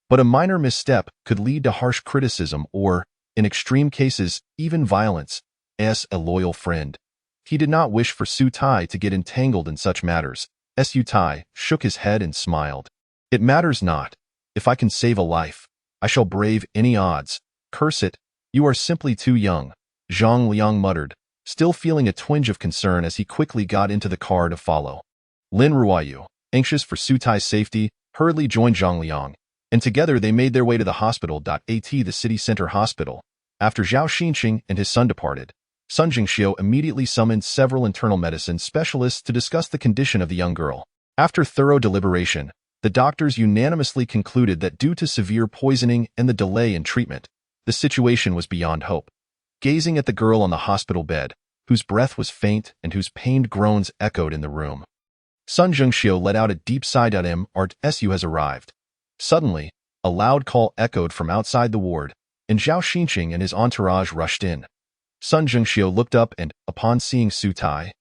But a minor misstep could lead to harsh criticism or, in extreme cases, even violence. As a loyal friend, he did not wish for Su Tai to get entangled in such matters. Su Tai shook his head and smiled. "It matters not. If I can save a life, I shall brave any odds. Curse it, you are simply too young," Zhang Liang muttered, still feeling a twinge of concern as he quickly got into the car to follow. Lin Ruoyu, anxious for Su Tai's safety, hurriedly joined Zhang Liang, and together they made their way to the hospital. The city center hospital. After Zhao Xinqing and his son departed, Sun Jingxiu immediately summoned several internal medicine specialists to discuss the condition of the young girl. After thorough deliberation, the doctors unanimously concluded that due to severe poisoning and the delay in treatment, the situation was beyond hope. Gazing at the girl on the hospital bed, whose breath was faint and whose pained groans echoed in the room, Sun Jingxiu let out a deep sigh. "Su has arrived." Suddenly, a loud call echoed from outside the ward, and Zhao Xinqing and his entourage rushed in. Sun Jingxiu looked up and, upon seeing Su Tai,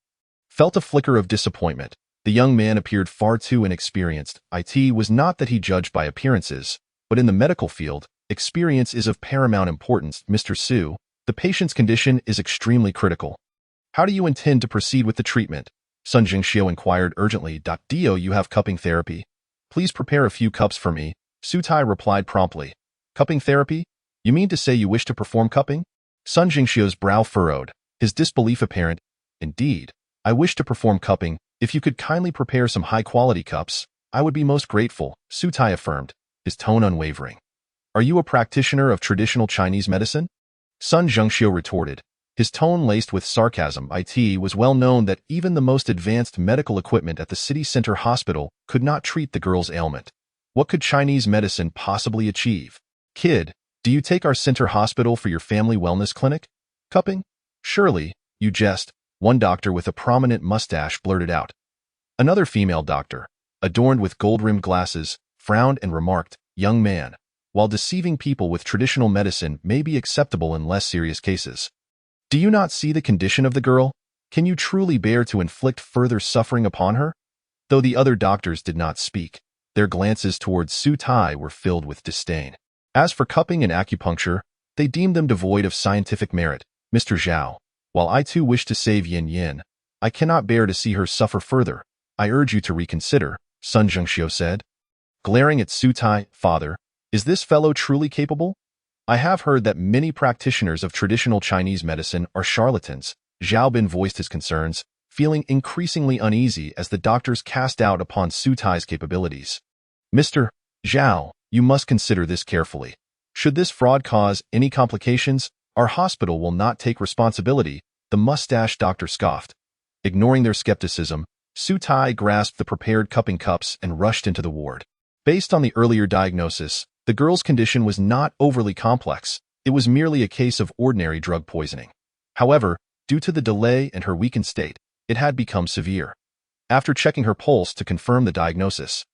felt a flicker of disappointment. The young man appeared far too inexperienced. It was not that he judged by appearances, but in the medical field, experience is of paramount importance. "Mr. Su, the patient's condition is extremely critical. How do you intend to proceed with the treatment?" Sun Jingxiu inquired urgently. "Do you have cupping therapy? Please prepare a few cups for me," Su Tai replied promptly. "Cupping therapy? You mean to say you wish to perform cupping?" Sun Jingxiu's brow furrowed, his disbelief apparent. "Indeed, I wish to perform cupping. If you could kindly prepare some high-quality cups, I would be most grateful," Su Tai affirmed, his tone unwavering. "Are you a practitioner of traditional Chinese medicine?" Sun Jingxiu retorted, his tone laced with sarcasm. It was well known that even the most advanced medical equipment at the city center hospital could not treat the girl's ailment. What could Chinese medicine possibly achieve? "Kid, do you take our center hospital for your family wellness clinic? Cupping? Surely, you jest," one doctor with a prominent mustache blurted out. Another female doctor, adorned with gold-rimmed glasses, frowned and remarked, "Young man, while deceiving people with traditional medicine may be acceptable in less serious cases, do you not see the condition of the girl? Can you truly bear to inflict further suffering upon her?" Though the other doctors did not speak, their glances towards Su Tai were filled with disdain. As for cupping and acupuncture, they deemed them devoid of scientific merit. "Mr. Zhao, while I too wish to save Yin Yin, I cannot bear to see her suffer further. I urge you to reconsider," Sun Jingxiu said. Glaring at Su Tai, "Father, is this fellow truly capable? I have heard that many practitioners of traditional Chinese medicine are charlatans." Zhao Bin voiced his concerns, feeling increasingly uneasy as the doctors cast doubt upon Su Tai's capabilities. "Mr. Zhao, you must consider this carefully. Should this fraud cause any complications, our hospital will not take responsibility," the mustached doctor scoffed. Ignoring their skepticism, Su Tai grasped the prepared cupping cups and rushed into the ward. Based on the earlier diagnosis, the girl's condition was not overly complex. It was merely a case of ordinary drug poisoning. However, due to the delay and her weakened state, it had become severe. After checking her pulse to confirm the diagnosis,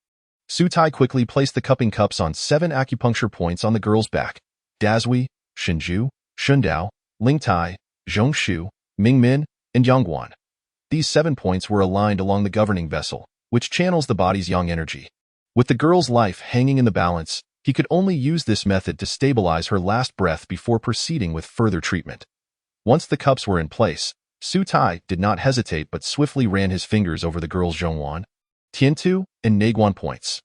Su Tai quickly placed the cupping cups on 7 acupuncture points on the girl's back: Dazhui, Shinju, Shundao, Lingtai, Zhongshu, Mingmin, and Yongguan. These 7 points were aligned along the governing vessel, which channels the body's yang energy. With the girl's life hanging in the balance, he could only use this method to stabilize her last breath before proceeding with further treatment. Once the cups were in place, Su Tai did not hesitate but swiftly ran his fingers over the girl's Zhongguan, Tiantu, and Neiguan points.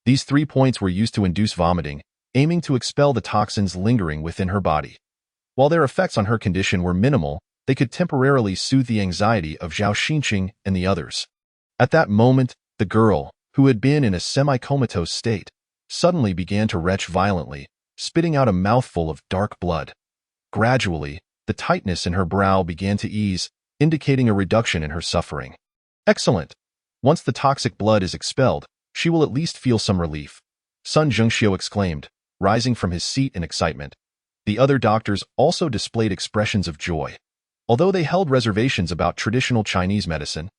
These 3 points were used to induce vomiting, aiming to expel the toxins lingering within her body. While their effects on her condition were minimal, they could temporarily soothe the anxiety of Zhao Xinqing and the others. At that moment, the girl, who had been in a semi-comatose state, suddenly began to retch violently, spitting out a mouthful of dark blood. Gradually, the tightness in her brow began to ease, indicating a reduction in her suffering. "Excellent! Once the toxic blood is expelled, she will at least feel some relief," Sun Jingxiu exclaimed, rising from his seat in excitement. The other doctors also displayed expressions of joy. Although they held reservations about traditional Chinese medicine,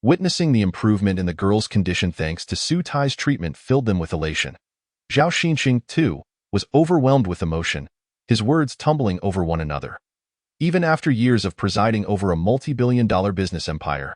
witnessing the improvement in the girl's condition thanks to Su Tai's treatment filled them with elation. Zhao Xinqing, too, was overwhelmed with emotion, his words tumbling over one another. Even after years of presiding over a multi-billion-dollar business empire,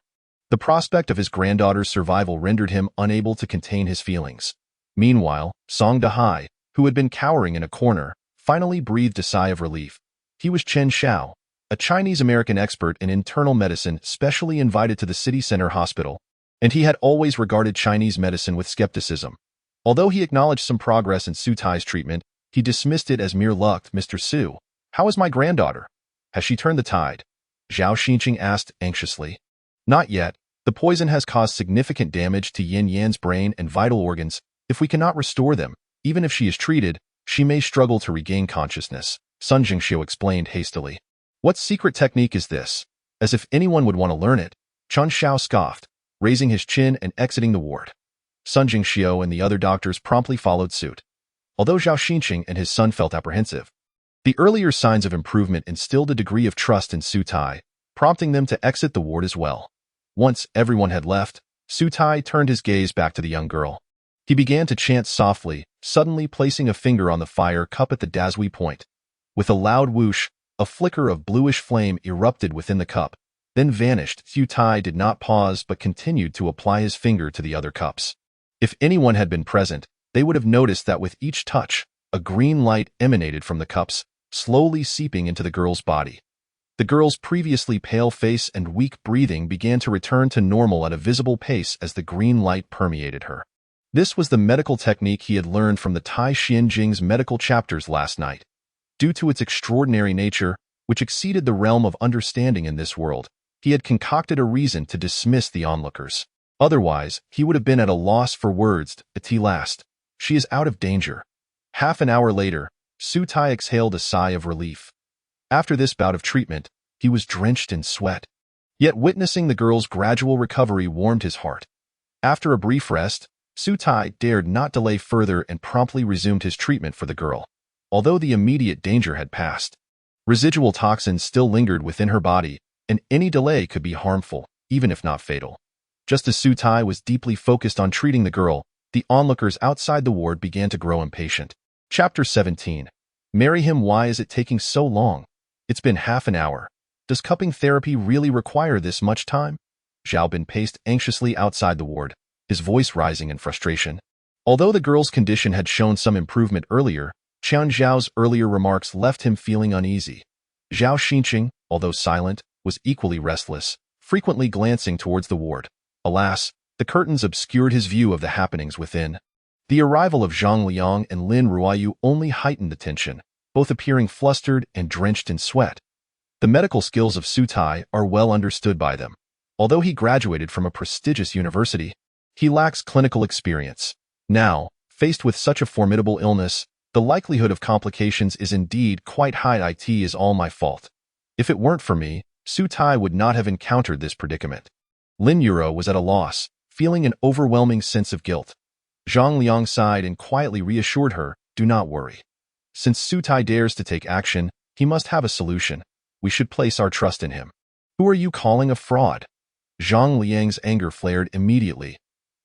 the prospect of his granddaughter's survival rendered him unable to contain his feelings. Meanwhile, Song Dahai, who had been cowering in a corner, finally breathed a sigh of relief. He was Chen Xiao, a Chinese-American expert in internal medicine specially invited to the city center hospital, and he had always regarded Chinese medicine with skepticism. Although he acknowledged some progress in Su Tai's treatment, he dismissed it as mere luck. "Mr. Su, how is my granddaughter? Has she turned the tide?" Zhao Xinqing asked anxiously. "Not yet. The poison has caused significant damage to Yin Yan's brain and vital organs. If we cannot restore them, even if she is treated, she may struggle to regain consciousness," Sun Jingxiu explained hastily. What secret technique is this? As if anyone would want to learn it, Chen Xiao scoffed, raising his chin and exiting the ward. Sun Jingxiu and the other doctors promptly followed suit. Although Zhao Xinqing and his son felt apprehensive, the earlier signs of improvement instilled a degree of trust in Su Tai, prompting them to exit the ward as well. Once everyone had left, Su Tai turned his gaze back to the young girl. He began to chant softly, suddenly placing a finger on the fire cup at the Dazui point. With a loud whoosh, a flicker of bluish flame erupted within the cup, then vanished. Su Tai did not pause but continued to apply his finger to the other cups. If anyone had been present, they would have noticed that with each touch, a green light emanated from the cups, slowly seeping into the girl's body. The girl's previously pale face and weak breathing began to return to normal at a visible pace as the green light permeated her. This was the medical technique he had learned from the Tai Xian Jing's medical chapters last night. Due to its extraordinary nature, which exceeded the realm of understanding in this world, he had concocted a reason to dismiss the onlookers. Otherwise, he would have been at a loss for words. At last, she is out of danger. Half an hour later, Su Tai exhaled a sigh of relief. After this bout of treatment, he was drenched in sweat. Yet witnessing the girl's gradual recovery warmed his heart. After a brief rest, Su Tai dared not delay further and promptly resumed his treatment for the girl. Although the immediate danger had passed, residual toxins still lingered within her body, and any delay could be harmful, even if not fatal. Just as Su Tai was deeply focused on treating the girl, the onlookers outside the ward began to grow impatient. Chapter 17. Marry him. Why is it taking so long? It's been half an hour. Does cupping therapy really require this much time? Zhao Bin paced anxiously outside the ward, his voice rising in frustration. Although the girl's condition had shown some improvement earlier, Qian Zhao's earlier remarks left him feeling uneasy. Zhao Xinqing, although silent, was equally restless, frequently glancing towards the ward. Alas, the curtains obscured his view of the happenings within. The arrival of Zhang Liang and Lin Ruoyu only heightened the tension, both appearing flustered and drenched in sweat. The medical skills of Su Tai are well understood by them. Although he graduated from a prestigious university, he lacks clinical experience. Now, faced with such a formidable illness, the likelihood of complications is indeed quite high. It is all my fault. If it weren't for me, Su Tai would not have encountered this predicament. Lin Yuro was at a loss, feeling an overwhelming sense of guilt. Zhang Liang sighed and quietly reassured her, do not worry. Since Su Tai dares to take action, he must have a solution. We should place our trust in him. Who are you calling a fraud? Zhang Liang's anger flared immediately.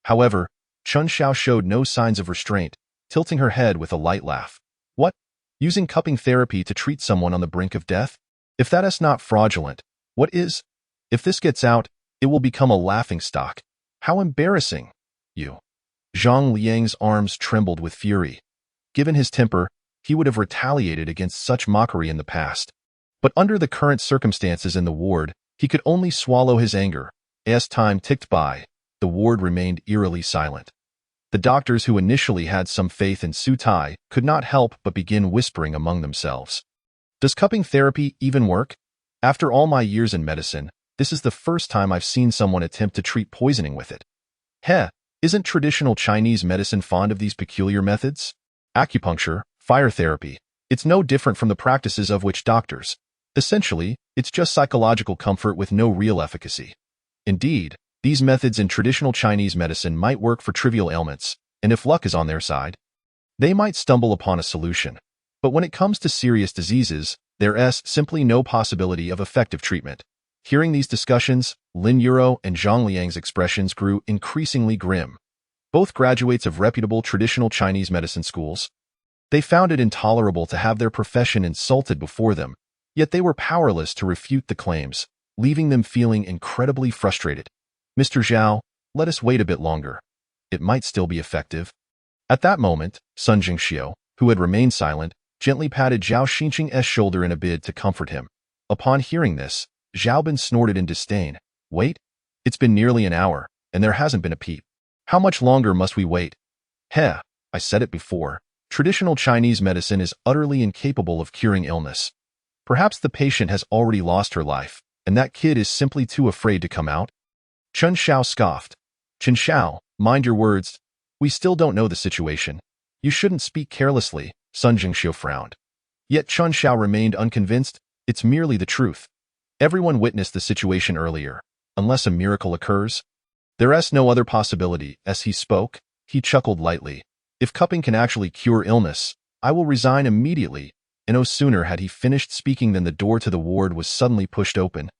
However, Chen Xiao showed no signs of restraint, tilting her head with a light laugh. What? Using cupping therapy to treat someone on the brink of death? If that is not fraudulent, what is? If this gets out, it will become a laughingstock. How embarrassing! You. Zhang Liang's arms trembled with fury. Given his temper, he would have retaliated against such mockery in the past. But under the current circumstances in the ward, he could only swallow his anger. As time ticked by, the ward remained eerily silent. The doctors who initially had some faith in Su Tai could not help but begin whispering among themselves. Does cupping therapy even work? After all my years in medicine, this is the first time I've seen someone attempt to treat poisoning with it. Isn't traditional Chinese medicine fond of these peculiar methods? Acupuncture, fire therapy. It's no different from the practices of witch doctors. Essentially, it's just psychological comfort with no real efficacy. Indeed, these methods in traditional Chinese medicine might work for trivial ailments, and if luck is on their side, they might stumble upon a solution. But when it comes to serious diseases, there's simply no possibility of effective treatment. Hearing these discussions, Lin Yuro and Zhang Liang's expressions grew increasingly grim. Both graduates of reputable traditional Chinese medicine schools. They found it intolerable to have their profession insulted before them, yet they were powerless to refute the claims, leaving them feeling incredibly frustrated. Mr. Zhao, let us wait a bit longer. It might still be effective. At that moment, Sun Jingxiu, who had remained silent, gently patted Zhao Xinqing's shoulder in a bid to comfort him. Upon hearing this, Zhao Bin snorted in disdain. Wait? It's been nearly an hour, and there hasn't been a peep. How much longer must we wait? I said it before. Traditional Chinese medicine is utterly incapable of curing illness. Perhaps the patient has already lost her life, and that kid is simply too afraid to come out. Chen Xiao scoffed. Chen Xiao, mind your words. We still don't know the situation. You shouldn't speak carelessly, Sun Jingxiu frowned. Yet Chun Xiao remained unconvinced. It's merely the truth. Everyone witnessed the situation earlier. Unless a miracle occurs, there's no other possibility. As he spoke, he chuckled lightly. If cupping can actually cure illness, I will resign immediately. And no sooner had he finished speaking than the door to the ward was suddenly pushed open.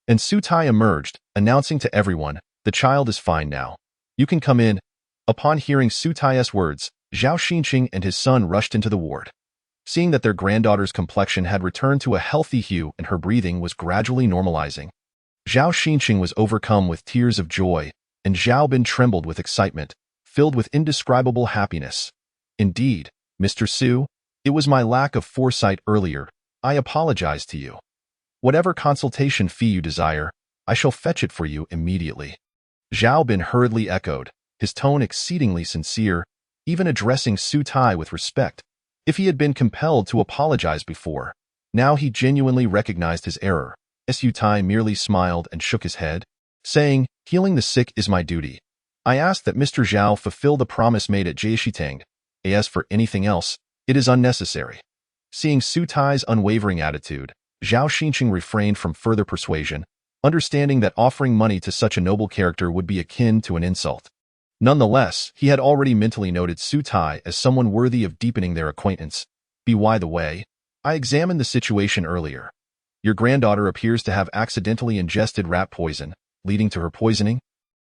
And Su Tai emerged, announcing to everyone, "The child is fine now. You can come in." Upon hearing Su Tai's words, Zhao Xinqing and his son rushed into the ward. Seeing that their granddaughter's complexion had returned to a healthy hue and her breathing was gradually normalizing, Zhao Xinqing was overcome with tears of joy, and Zhao Bin trembled with excitement, filled with indescribable happiness. "Indeed, Mr. Su, it was my lack of foresight earlier. I apologize to you. Whatever consultation fee you desire, I shall fetch it for you immediately." Zhao Bin hurriedly echoed, his tone exceedingly sincere, even addressing Su Tai with respect. If he had been compelled to apologize before, now he genuinely recognized his error. Su Tai merely smiled and shook his head, saying, "Healing the sick is my duty. I ask that Mr. Zhao fulfill the promise made at Jieshitang. As for anything else, it is unnecessary." Seeing Su Tai's unwavering attitude, Zhao Xinqing refrained from further persuasion, understanding that offering money to such a noble character would be akin to an insult. Nonetheless, he had already mentally noted Su Tai as someone worthy of deepening their acquaintance. By the way, I examined the situation earlier. Your granddaughter appears to have accidentally ingested rat poison, leading to her poisoning,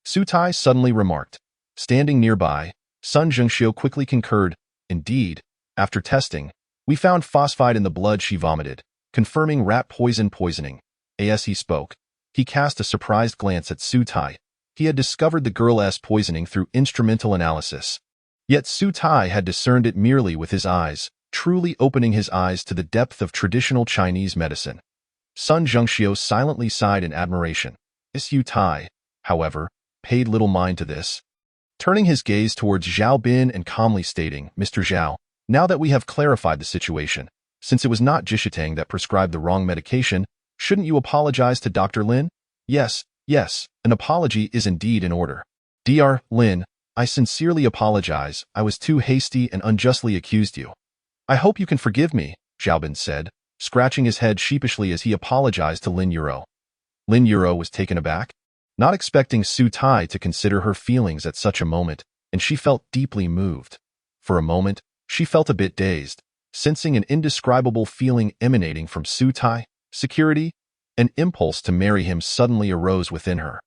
Su Tai suddenly remarked. Standing nearby, Sun Zhengxiu quickly concurred. Indeed, after testing, we found phosphide in the blood she vomited, confirming rat poisoning. As he spoke, he cast a surprised glance at Su Tai. He had discovered the girl's poisoning through instrumental analysis. Yet Su Tai had discerned it merely with his eyes, truly opening his eyes to the depth of traditional Chinese medicine. Sun Zhengxiu silently sighed in admiration. Su Tai, however, paid little mind to this. Turning his gaze towards Zhao Bin and calmly stating, "Mr. Zhao, now that we have clarified the situation, since it was not Jieshitang that prescribed the wrong medication, shouldn't you apologize to Dr. Lin?" Yes, an apology is indeed in order. Dr. Lin, I sincerely apologize. I was too hasty and unjustly accused you. I hope you can forgive me, Zhao Bin said, scratching his head sheepishly as he apologized to Lin Yuro. Lin Yuro was taken aback, not expecting Su Tai to consider her feelings at such a moment, and she felt deeply moved. For a moment, she felt a bit dazed, sensing an indescribable feeling emanating from Su Tai. Security, an impulse to marry him suddenly arose within her,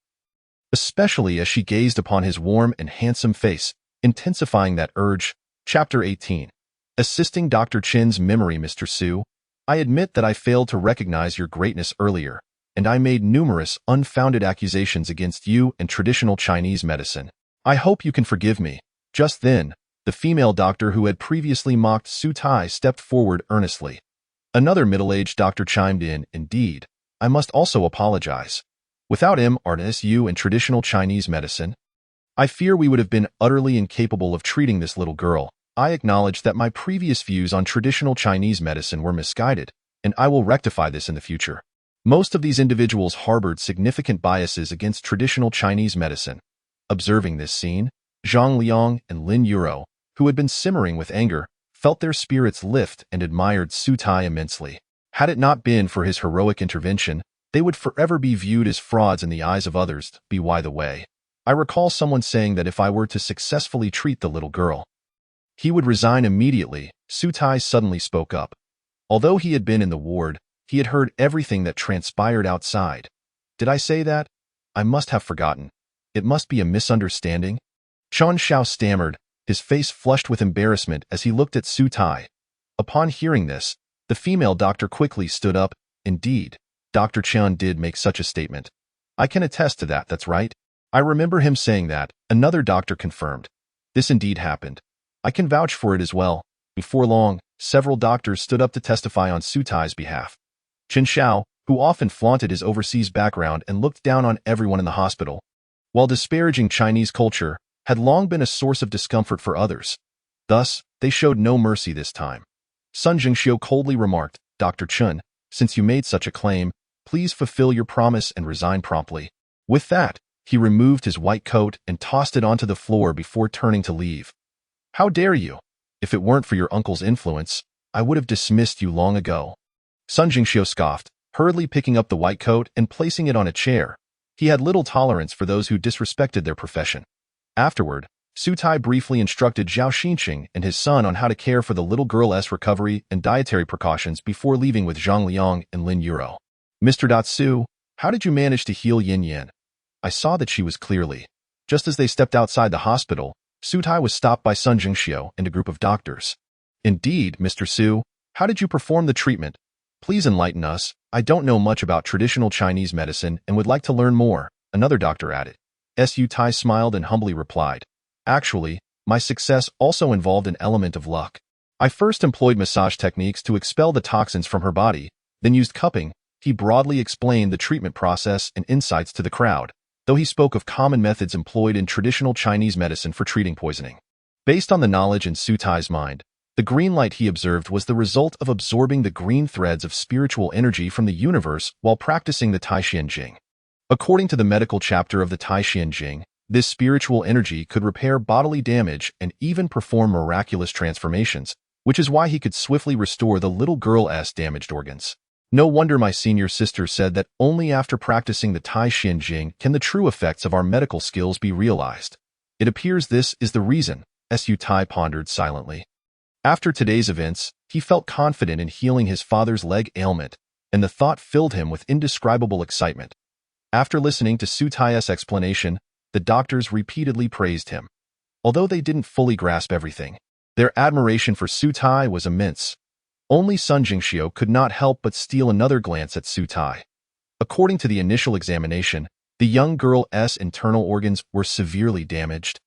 especially as she gazed upon his warm and handsome face, intensifying that urge. Chapter 18. Assisting Dr. Chin's memory. Mr. Su, I admit that I failed to recognize your greatness earlier, and I made numerous unfounded accusations against you and traditional Chinese medicine. I hope you can forgive me. Just then, the female doctor who had previously mocked Su Tai stepped forward earnestly. Another middle-aged doctor chimed in. Indeed, I must also apologize. Without MRSU and traditional Chinese medicine, I fear we would have been utterly incapable of treating this little girl. I acknowledge that my previous views on traditional Chinese medicine were misguided, and I will rectify this in the future. Most of these individuals harbored significant biases against traditional Chinese medicine. Observing this scene, Zhang Liang and Lin Yuro, who had been simmering with anger, felt their spirits lift and admired Su Tai immensely. Had it not been for his heroic intervention, they would forever be viewed as frauds in the eyes of others. By the way, I recall someone saying that if I were to successfully treat the little girl, he would resign immediately. Su Tai suddenly spoke up. Although he had been in the ward, he had heard everything that transpired outside. Did I say that? I must have forgotten. It must be a misunderstanding. Chun Xiao stammered, his face flushed with embarrassment as he looked at Su Tai. Upon hearing this, the female doctor quickly stood up. Indeed, Dr. Chen did make such a statement. I can attest to that, that's right. I remember him saying that. Another doctor confirmed. This indeed happened. I can vouch for it as well. Before long, several doctors stood up to testify on Su Tai's behalf. Qin Xiao, who often flaunted his overseas background and looked down on everyone in the hospital, while disparaging Chinese culture, had long been a source of discomfort for others. Thus, they showed no mercy this time. Sun Zhengxiu coldly remarked, Dr. Chun, since you made such a claim, please fulfill your promise and resign promptly. With that, he removed his white coat and tossed it onto the floor before turning to leave. How dare you? If it weren't for your uncle's influence, I would have dismissed you long ago." Sun Jingxiu scoffed, hurriedly picking up the white coat and placing it on a chair. He had little tolerance for those who disrespected their profession. Afterward, Su Tai briefly instructed Zhao Xinqing and his son on how to care for the little girl's recovery and dietary precautions before leaving with Zhang Liang and Lin Yuro. "Mr. Su, how did you manage to heal Yin Yin?" "I saw that she was clearly." Just as they stepped outside the hospital, Su Tai was stopped by Sun Jingxiu and a group of doctors. "Indeed, Mr. Su, how did you perform the treatment? Please enlighten us. I don't know much about traditional Chinese medicine and would like to learn more," another doctor added. Su Tai smiled and humbly replied, "Actually, my success also involved an element of luck. I first employed massage techniques to expel the toxins from her body, then used cupping." He broadly explained the treatment process and insights to the crowd, though he spoke of common methods employed in traditional Chinese medicine for treating poisoning. Based on the knowledge in Su Tai's mind, the green light he observed was the result of absorbing the green threads of spiritual energy from the universe while practicing the Taishan Jing. According to the medical chapter of the Taishan Jing, this spiritual energy could repair bodily damage and even perform miraculous transformations, which is why he could swiftly restore the little girl's damaged organs. No wonder my senior sister said that only after practicing the Taishan Jing can the true effects of our medical skills be realized. It appears this is the reason, Su Tai pondered silently. After today's events, he felt confident in healing his father's leg ailment, and the thought filled him with indescribable excitement. After listening to Su Tai's explanation, the doctors repeatedly praised him. Although they didn't fully grasp everything, their admiration for Su Tai was immense. Only Sun Jingxiu could not help but steal another glance at Su Tai. According to the initial examination, the young girl's internal organs were severely damaged.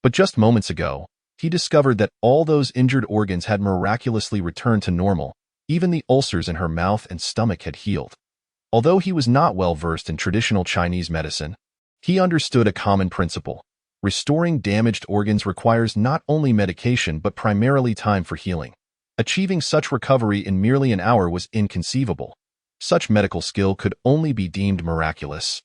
But just moments ago, he discovered that all those injured organs had miraculously returned to normal. Even the ulcers in her mouth and stomach had healed. Although he was not well versed in traditional Chinese medicine, he understood a common principle. Restoring damaged organs requires not only medication but primarily time for healing. Achieving such recovery in merely an hour was inconceivable. Such medical skill could only be deemed miraculous.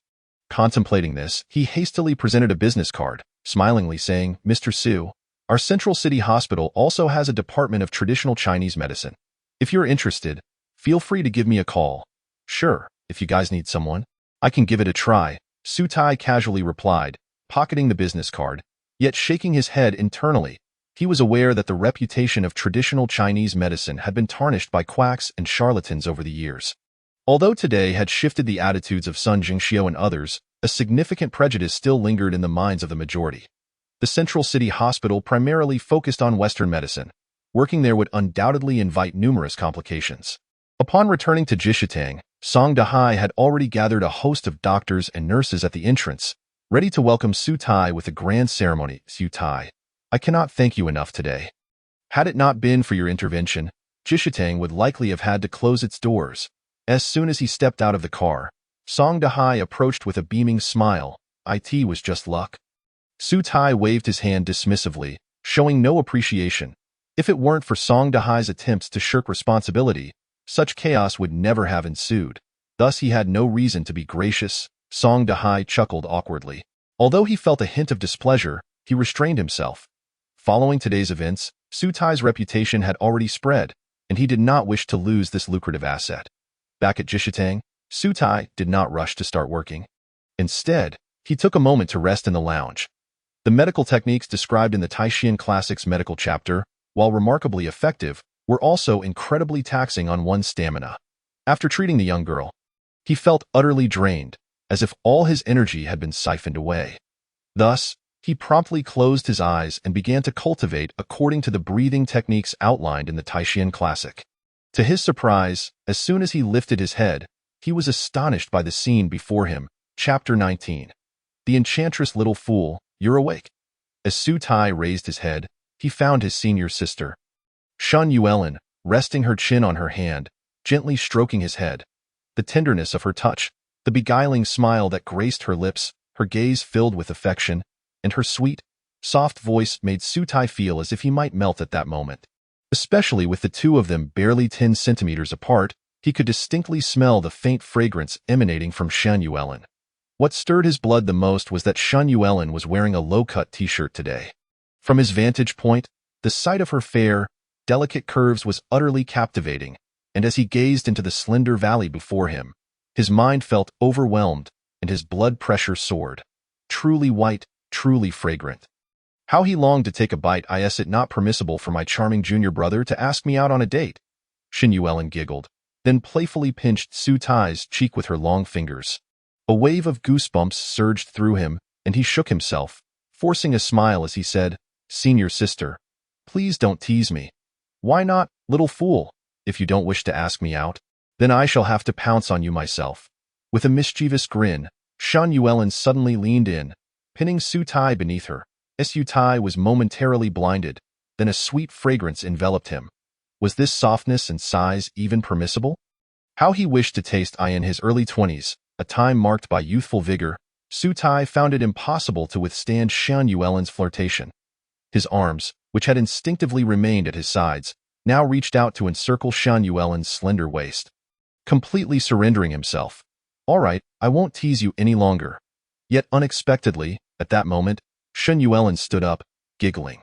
Contemplating this, he hastily presented a business card, smilingly saying, "Mr. Su, our Central City Hospital also has a department of traditional Chinese medicine. If you're interested, feel free to give me a call." "Sure, if you guys need someone, I can give it a try," Su Tai casually replied, pocketing the business card, yet shaking his head internally. He was aware that the reputation of traditional Chinese medicine had been tarnished by quacks and charlatans over the years. Although today had shifted the attitudes of Sun Jingxiu and others, a significant prejudice still lingered in the minds of the majority. The Central City Hospital primarily focused on Western medicine. Working there would undoubtedly invite numerous complications. Upon returning to Jishitang, Song Dahai had already gathered a host of doctors and nurses at the entrance, ready to welcome Su Tai with a grand ceremony. "Su Tai, I cannot thank you enough today. Had it not been for your intervention, Jishitang would likely have had to close its doors." As soon as he stepped out of the car, Song Dahai approached with a beaming smile. "It was just luck." Su Tai waved his hand dismissively, showing no appreciation. If it weren't for Song Dahai's attempts to shirk responsibility, such chaos would never have ensued. Thus he had no reason to be gracious. Song Dahai chuckled awkwardly. Although he felt a hint of displeasure, he restrained himself. Following today's events, Su Tai's reputation had already spread, and he did not wish to lose this lucrative asset. Back at Jishitang, Su Tai did not rush to start working. Instead, he took a moment to rest in the lounge. The medical techniques described in the Taishan Classics medical chapter, while remarkably effective, were also incredibly taxing on one's stamina. After treating the young girl, he felt utterly drained, as if all his energy had been siphoned away. Thus, he promptly closed his eyes and began to cultivate according to the breathing techniques outlined in the Taishan Classic. To his surprise, as soon as he lifted his head, he was astonished by the scene before him. Chapter 19. The Enchantress Little Fool, You're Awake. As Su Tai raised his head, he found his senior sister, Shen Yuelin, resting her chin on her hand, gently stroking his head. The tenderness of her touch, the beguiling smile that graced her lips, her gaze filled with affection, and her sweet, soft voice made Su Tai feel as if he might melt at that moment. Especially with the two of them barely 10 centimeters apart, he could distinctly smell the faint fragrance emanating from Shen Yuelin. What stirred his blood the most was that Shen Yuelin was wearing a low-cut t-shirt today. From his vantage point, the sight of her fair, delicate curves was utterly captivating, and as he gazed into the slender valley before him, his mind felt overwhelmed and his blood pressure soared. Truly white, truly fragrant. How he longed to take a bite. Is it not permissible for my charming junior brother to ask me out on a date? Shen Yuelin giggled, then playfully pinched Su Tai's cheek with her long fingers. A wave of goosebumps surged through him, and he shook himself, forcing a smile as he said, "Senior sister, please don't tease me." "Why not, little fool? If you don't wish to ask me out, then I shall have to pounce on you myself." With a mischievous grin, Shen Yuelin suddenly leaned in, pinning Su Tai beneath her. Su Tai was momentarily blinded, then a sweet fragrance enveloped him. Was this softness and size even permissible? How he wished to taste in his early 20s, a time marked by youthful vigor. Su Tai found it impossible to withstand Shen Yuelin's flirtation. His arms, which had instinctively remained at his sides, now reached out to encircle Shen Yuelin's slender waist. Completely surrendering himself. "All right, I won't tease you any longer." Yet unexpectedly, at that moment, Shen Yuelin stood up, giggling.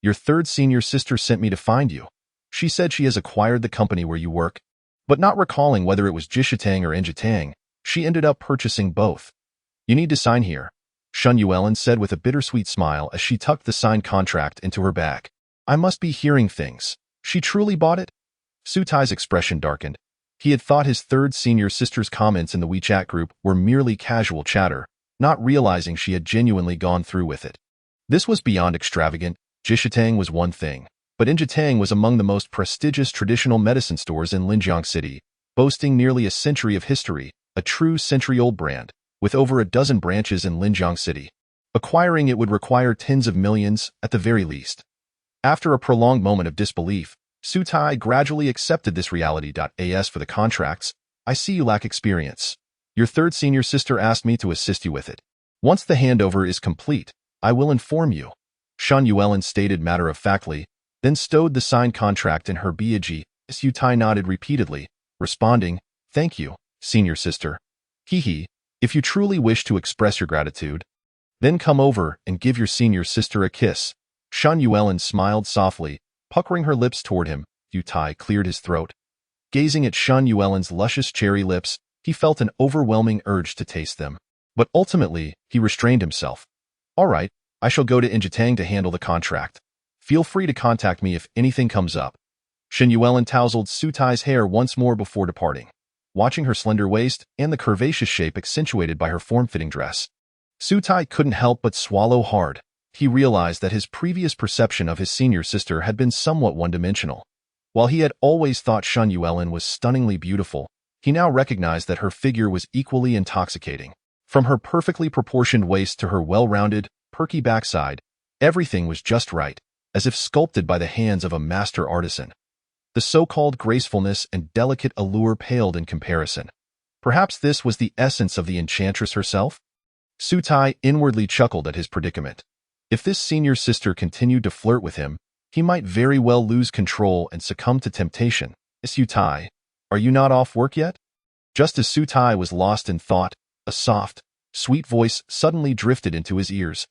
"Your third senior sister sent me to find you. She said she has acquired the company where you work." But not recalling whether it was Jishitang or Enjitang, she ended up purchasing both. "You need to sign here," Shen Yuelin said with a bittersweet smile as she tucked the signed contract into her bag. "I must be hearing things. She truly bought it?" Su Tai's expression darkened. He had thought his third senior sister's comments in the WeChat group were merely casual chatter, not realizing she had genuinely gone through with it. This was beyond extravagant. Jishitang was one thing, but Enjitang was among the most prestigious traditional medicine stores in Linjiang City, boasting nearly a century of history, a true century-old brand, with over a dozen branches in Linjiang City. Acquiring it would require tens of millions, at the very least. After a prolonged moment of disbelief, Su Tai gradually accepted this reality. As for the contracts, I see you lack experience. Your third senior sister asked me to assist you with it. Once the handover is complete, I will inform you," Shen Yuelin stated matter-of-factly, then stowed the signed contract in her bag. Su Tai nodded repeatedly, responding, "Thank you, senior sister. Hee. If you truly wish to express your gratitude, then come over and give your senior sister a kiss." Shen Yuelin smiled softly, puckering her lips toward him. Su Tai cleared his throat. Gazing at Shen Yuelin's luscious cherry lips, he felt an overwhelming urge to taste them. But ultimately, he restrained himself. "All right, I shall go to Enjitang to handle the contract. Feel free to contact me if anything comes up." Shen Yuelin tousled Su Tai's hair once more before departing, watching her slender waist and the curvaceous shape accentuated by her form-fitting dress. Su Tai couldn't help but swallow hard. He realized that his previous perception of his senior sister had been somewhat one-dimensional. While he had always thought Shen Yuelin was stunningly beautiful, he now recognized that her figure was equally intoxicating. From her perfectly proportioned waist to her well-rounded, perky backside, everything was just right, as if sculpted by the hands of a master artisan. The so-called gracefulness and delicate allure paled in comparison. Perhaps this was the essence of the enchantress herself? Su Tai inwardly chuckled at his predicament. If this senior sister continued to flirt with him, he might very well lose control and succumb to temptation. "Su Tai, are you not off work yet?" Just as Su Tai was lost in thought, a soft, sweet voice suddenly drifted into his ears.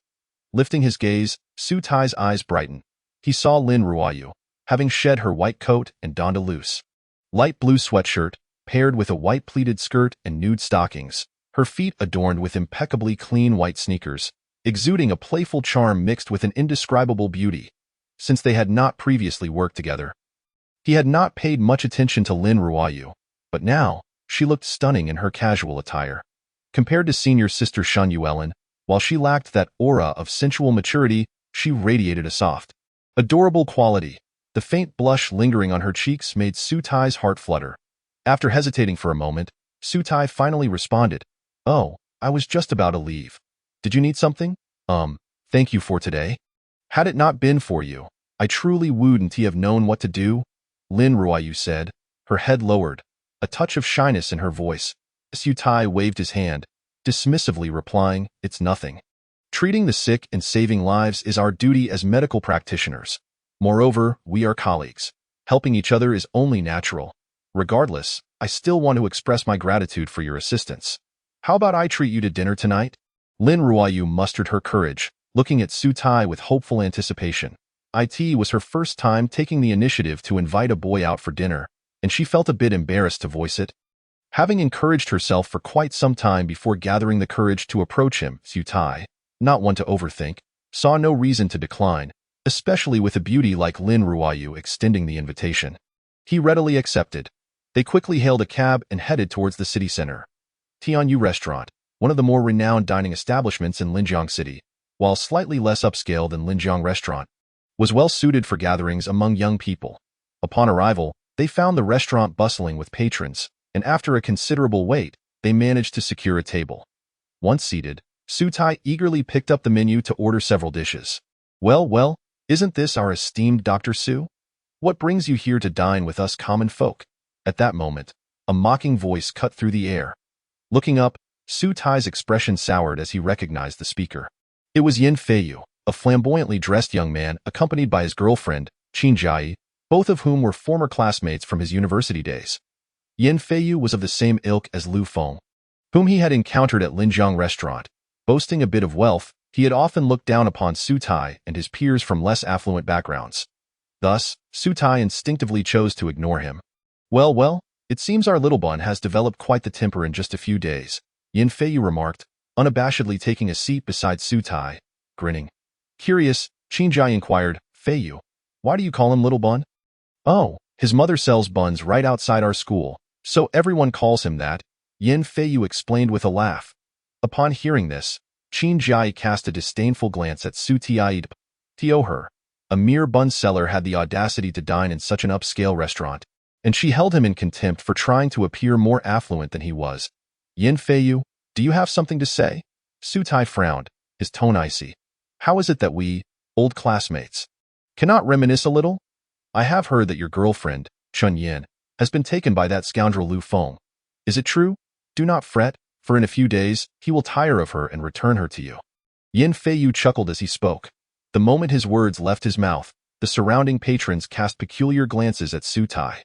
Lifting his gaze, Su Tai's eyes brightened. He saw Lin Ruoyu, having shed her white coat and donned a loose, light blue sweatshirt, paired with a white pleated skirt and nude stockings, her feet adorned with impeccably clean white sneakers, exuding a playful charm mixed with an indescribable beauty. Since they had not previously worked together, he had not paid much attention to Lin Ruoyu, but now, she looked stunning in her casual attire. Compared to senior sister Shen Yuelin, while she lacked that aura of sensual maturity, she radiated a soft, adorable quality. The faint blush lingering on her cheeks made Su Tai's heart flutter. After hesitating for a moment, Su Tai finally responded, "Oh, I was just about to leave. Did you need something? Thank you for today. Had it not been for you, I truly wouldn't have known what to do," Lin Ruoyu said, her head lowered, a touch of shyness in her voice. Su Tai waved his hand, dismissively replying, "It's nothing. Treating the sick and saving lives is our duty as medical practitioners. Moreover, we are colleagues. Helping each other is only natural. Regardless, I still want to express my gratitude for your assistance. How about I treat you to dinner tonight?" Lin Ruoyu mustered her courage, looking at Su Tai with hopeful anticipation. It was her first time taking the initiative to invite a boy out for dinner, and she felt a bit embarrassed to voice it. Having encouraged herself for quite some time before gathering the courage to approach him, Sutai, not one to overthink, saw no reason to decline, especially with a beauty like Lin Ruayu extending the invitation. He readily accepted. They quickly hailed a cab and headed towards the city center. Tianyu Restaurant, one of the more renowned dining establishments in Linjiang City, while slightly less upscale than Linjiang Restaurant, was well suited for gatherings among young people. Upon arrival, they found the restaurant bustling with patrons, and after a considerable wait, they managed to secure a table. Once seated, Sutai eagerly picked up the menu to order several dishes. Well, isn't this our esteemed Dr. Su? What brings you here to dine with us common folk? At that moment, a mocking voice cut through the air. Looking up, Sutai's expression soured as he recognized the speaker. It was Yin Feiyu, a flamboyantly dressed young man accompanied by his girlfriend, Qin Jiayi, both of whom were former classmates from his university days. Yin Feiyu was of the same ilk as Lu Feng, whom he had encountered at Linjiang Restaurant. Boasting a bit of wealth, he had often looked down upon Sutai and his peers from less affluent backgrounds. Thus, Sutai instinctively chose to ignore him. Well, it seems our little bun has developed quite the temper in just a few days, Yin Feiyu remarked, unabashedly taking a seat beside Sutai, grinning. Curious, Qin Jiayi inquired, Feiyu, why do you call him little bun? Oh, his mother sells buns right outside our school, so everyone calls him that, Yin Feiyu explained with a laugh. Upon hearing this, Qin Jiayi cast a disdainful glance at Su Tiaid. Her, a mere bun seller, had the audacity to dine in such an upscale restaurant, and she held him in contempt for trying to appear more affluent than he was. Yin Feiyu, do you have something to say? Sutai frowned, his tone icy. How is it that we, old classmates, cannot reminisce a little? I have heard that your girlfriend, Chun Yin, has been taken by that scoundrel Lu Feng. Is it true? Do not fret, for in a few days he will tire of her and return her to you. Yin Feiyu chuckled as he spoke. The moment his words left his mouth, the surrounding patrons cast peculiar glances at Sutai.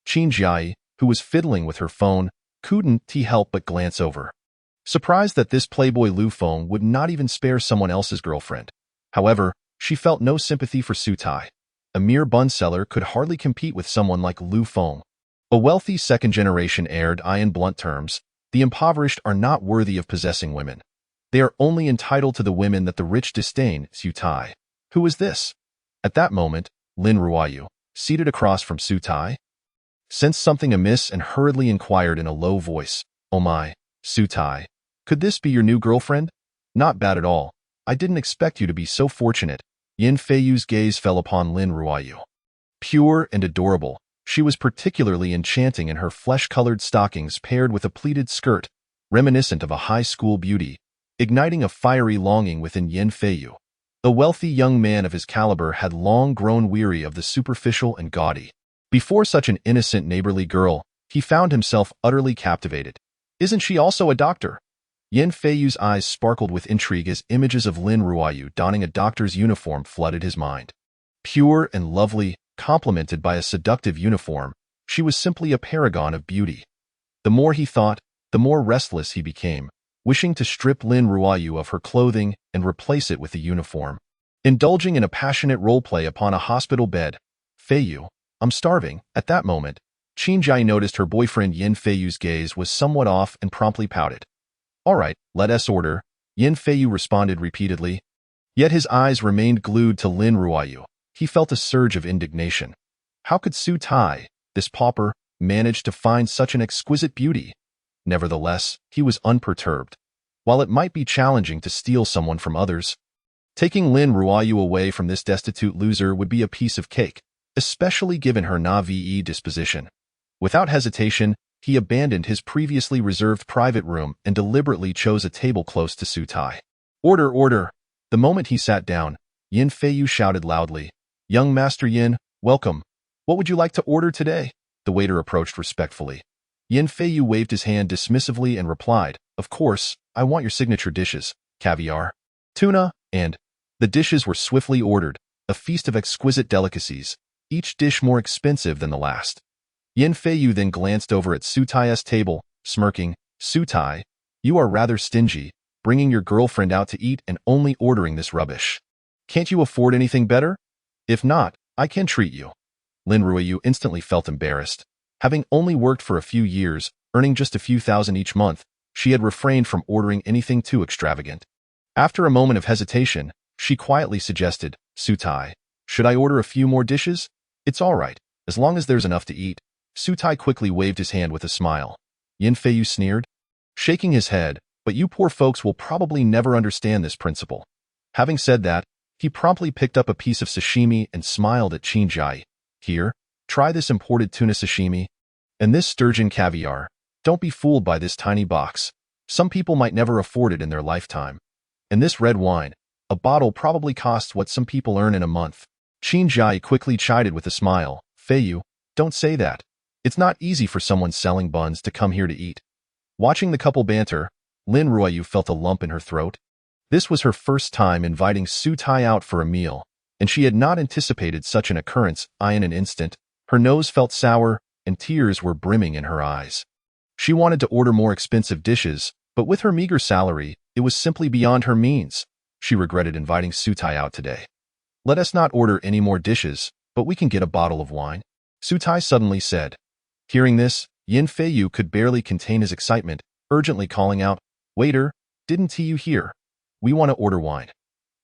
Qin Jiayi, who was fiddling with her phone, couldn't help but glance over, surprised that this playboy Lu Feng would not even spare someone else's girlfriend. However, she felt no sympathy for Sutai. A mere bun seller could hardly compete with someone like Lu Feng. A wealthy second-generation heir in blunt terms, the impoverished are not worthy of possessing women. They are only entitled to the women that the rich disdain. Sutai. Who is this? At that moment, Lin Ruayu, seated across from Sutai, sensed something amiss and hurriedly inquired in a low voice, Oh my, Sutai, could this be your new girlfriend? Not bad at all. I didn't expect you to be so fortunate. Yin Feiyu's gaze fell upon Lin Ruayu. Pure and adorable, she was particularly enchanting in her flesh-colored stockings paired with a pleated skirt, reminiscent of a high school beauty, igniting a fiery longing within Yin Feiyu. The wealthy young man of his caliber had long grown weary of the superficial and gaudy. Before such an innocent neighborly girl, he found himself utterly captivated. Isn't she also a doctor? Yin Feiyu's eyes sparkled with intrigue as images of Lin Ruayu donning a doctor's uniform flooded his mind. Pure and lovely, complemented by a seductive uniform, she was simply a paragon of beauty. The more he thought, the more restless he became, wishing to strip Lin Ruayu of her clothing and replace it with the uniform. Indulging in a passionate role-play upon a hospital bed, Feiyu, I'm starving. At that moment, Qin Jiayi noticed her boyfriend Yin Feiyu's gaze was somewhat off and promptly pouted. All right, let us order, Yin Feiyu responded repeatedly. Yet his eyes remained glued to Lin Ruayu. He felt a surge of indignation. How could Su Tai, this pauper, manage to find such an exquisite beauty? Nevertheless, he was unperturbed. While it might be challenging to steal someone from others, taking Lin Ruayu away from this destitute loser would be a piece of cake, especially given her na-ve disposition. Without hesitation, he abandoned his previously reserved private room and deliberately chose a table close to Sutai. Order! The moment he sat down, Yin Feiyu shouted loudly, Young Master Yin, welcome. What would you like to order today? The waiter approached respectfully. Yin Feiyu waved his hand dismissively and replied, Of course, I want your signature dishes, caviar, tuna, and... The dishes were swiftly ordered, a feast of exquisite delicacies, each dish more expensive than the last. Yin Feiyu then glanced over at Sutai's table, smirking, Sutai, you are rather stingy, bringing your girlfriend out to eat and only ordering this rubbish. Can't you afford anything better? If not, I can treat you. Lin Ruiyu instantly felt embarrassed. Having only worked for a few years, earning just a few thousand each month, she had refrained from ordering anything too extravagant. After a moment of hesitation, she quietly suggested, Sutai, should I order a few more dishes? It's all right, as long as there's enough to eat. Sutai quickly waved his hand with a smile. Yin Feiyu sneered, shaking his head, but you poor folks will probably never understand this principle. Having said that, he promptly picked up a piece of sashimi and smiled at Qin Jai. Here, try this imported tuna sashimi. And this sturgeon caviar. Don't be fooled by this tiny box. Some people might never afford it in their lifetime. And this red wine, a bottle probably costs what some people earn in a month. Qin Jai quickly chided with a smile. Feiyu, don't say that. It's not easy for someone selling buns to come here to eat. Watching the couple banter, Lin Ruiyu felt a lump in her throat. This was her first time inviting Sutai out for a meal, and she had not anticipated such an occurrence. In an instant, her nose felt sour, and tears were brimming in her eyes. She wanted to order more expensive dishes, but with her meager salary, it was simply beyond her means. She regretted inviting Sutai out today. Let us not order any more dishes, but we can get a bottle of wine, Sutai suddenly said. Hearing this, Yin Feiyu could barely contain his excitement, urgently calling out, Waiter, didn't you hear? We want to order wine.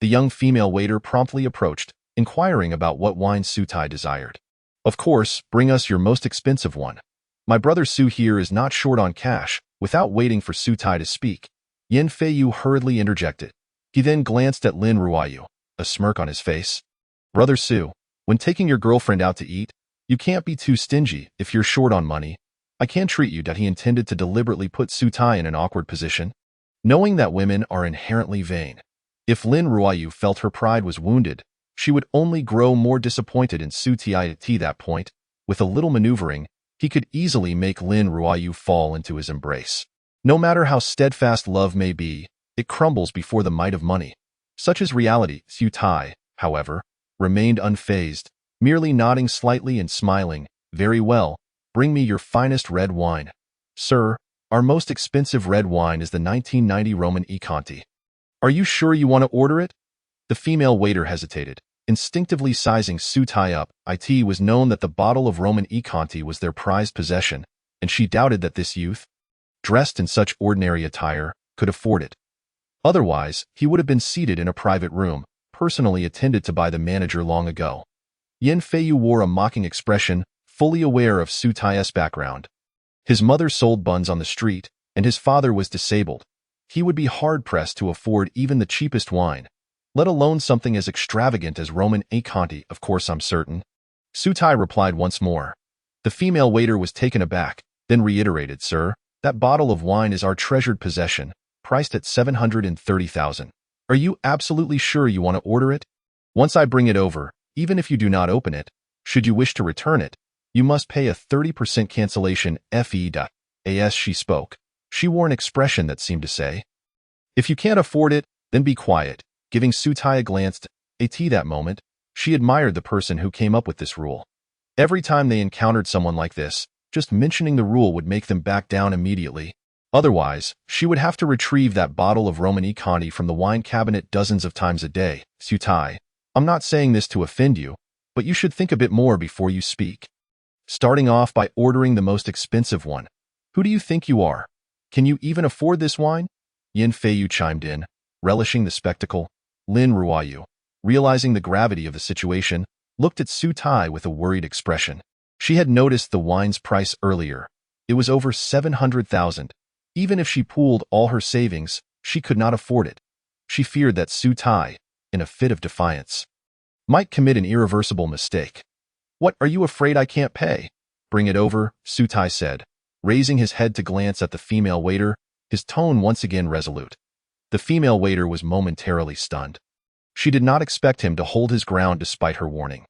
The young female waiter promptly approached, inquiring about what wine Sutai desired. Of course, bring us your most expensive one. My brother Su here is not short on cash. Without waiting for Sutai to speak, Yin Feiyu hurriedly interjected. He then glanced at Lin Ruiyu, a smirk on his face. Brother Su, when taking your girlfriend out to eat, you can't be too stingy if you're short on money. I can treat you. That he intended to deliberately put Sutai in an awkward position, knowing that women are inherently vain. If Lin Ruiyu felt her pride was wounded, she would only grow more disappointed in Sutai. At that point, with a little maneuvering, he could easily make Lin Ruiyu fall into his embrace. No matter how steadfast love may be, it crumbles before the might of money. Such is reality. Sutai, however, remained unfazed, merely nodding slightly and smiling. Very well, bring me your finest red wine. Sir, our most expensive red wine is the 1990 Roman e Conti. Are you sure you want to order it? The female waiter hesitated, instinctively sizing Sutai up. It was known that the bottle of Roman e Conti was their prized possession, and she doubted that this youth, dressed in such ordinary attire, could afford it. Otherwise, he would have been seated in a private room, personally attended to by the manager long ago. Yin Feiyu wore a mocking expression, fully aware of Sutai's background. His mother sold buns on the street, and his father was disabled. He would be hard-pressed to afford even the cheapest wine, let alone something as extravagant as Roman e Conti. Of course I'm certain. Sutai replied once more. The female waiter was taken aback, then reiterated, Sir, that bottle of wine is our treasured possession, priced at 730,000. Are you absolutely sure you want to order it? Once I bring it over, even if you do not open it, should you wish to return it, you must pay a 30% cancellation fee. As she spoke, she wore an expression that seemed to say, if you can't afford it, then be quiet. Giving Sutai a glance at that moment, she admired the person who came up with this rule. Every time they encountered someone like this, just mentioning the rule would make them back down immediately. Otherwise, she would have to retrieve that bottle of Roman e Conti from the wine cabinet dozens of times a day. Sutai, I'm not saying this to offend you, but you should think a bit more before you speak. Starting off by ordering the most expensive one. Who do you think you are? Can you even afford this wine? Yin Feiyu chimed in, relishing the spectacle. Lin Ruiyu, realizing the gravity of the situation, looked at Sutai with a worried expression. She had noticed the wine's price earlier. It was over 700,000. Even if she pooled all her savings, she could not afford it. She feared that Sutai, in a fit of defiance, might commit an irreversible mistake. What, are you afraid I can't pay? Bring it over, Sutai said, raising his head to glance at the female waiter, his tone once again resolute. The female waiter was momentarily stunned. She did not expect him to hold his ground despite her warning.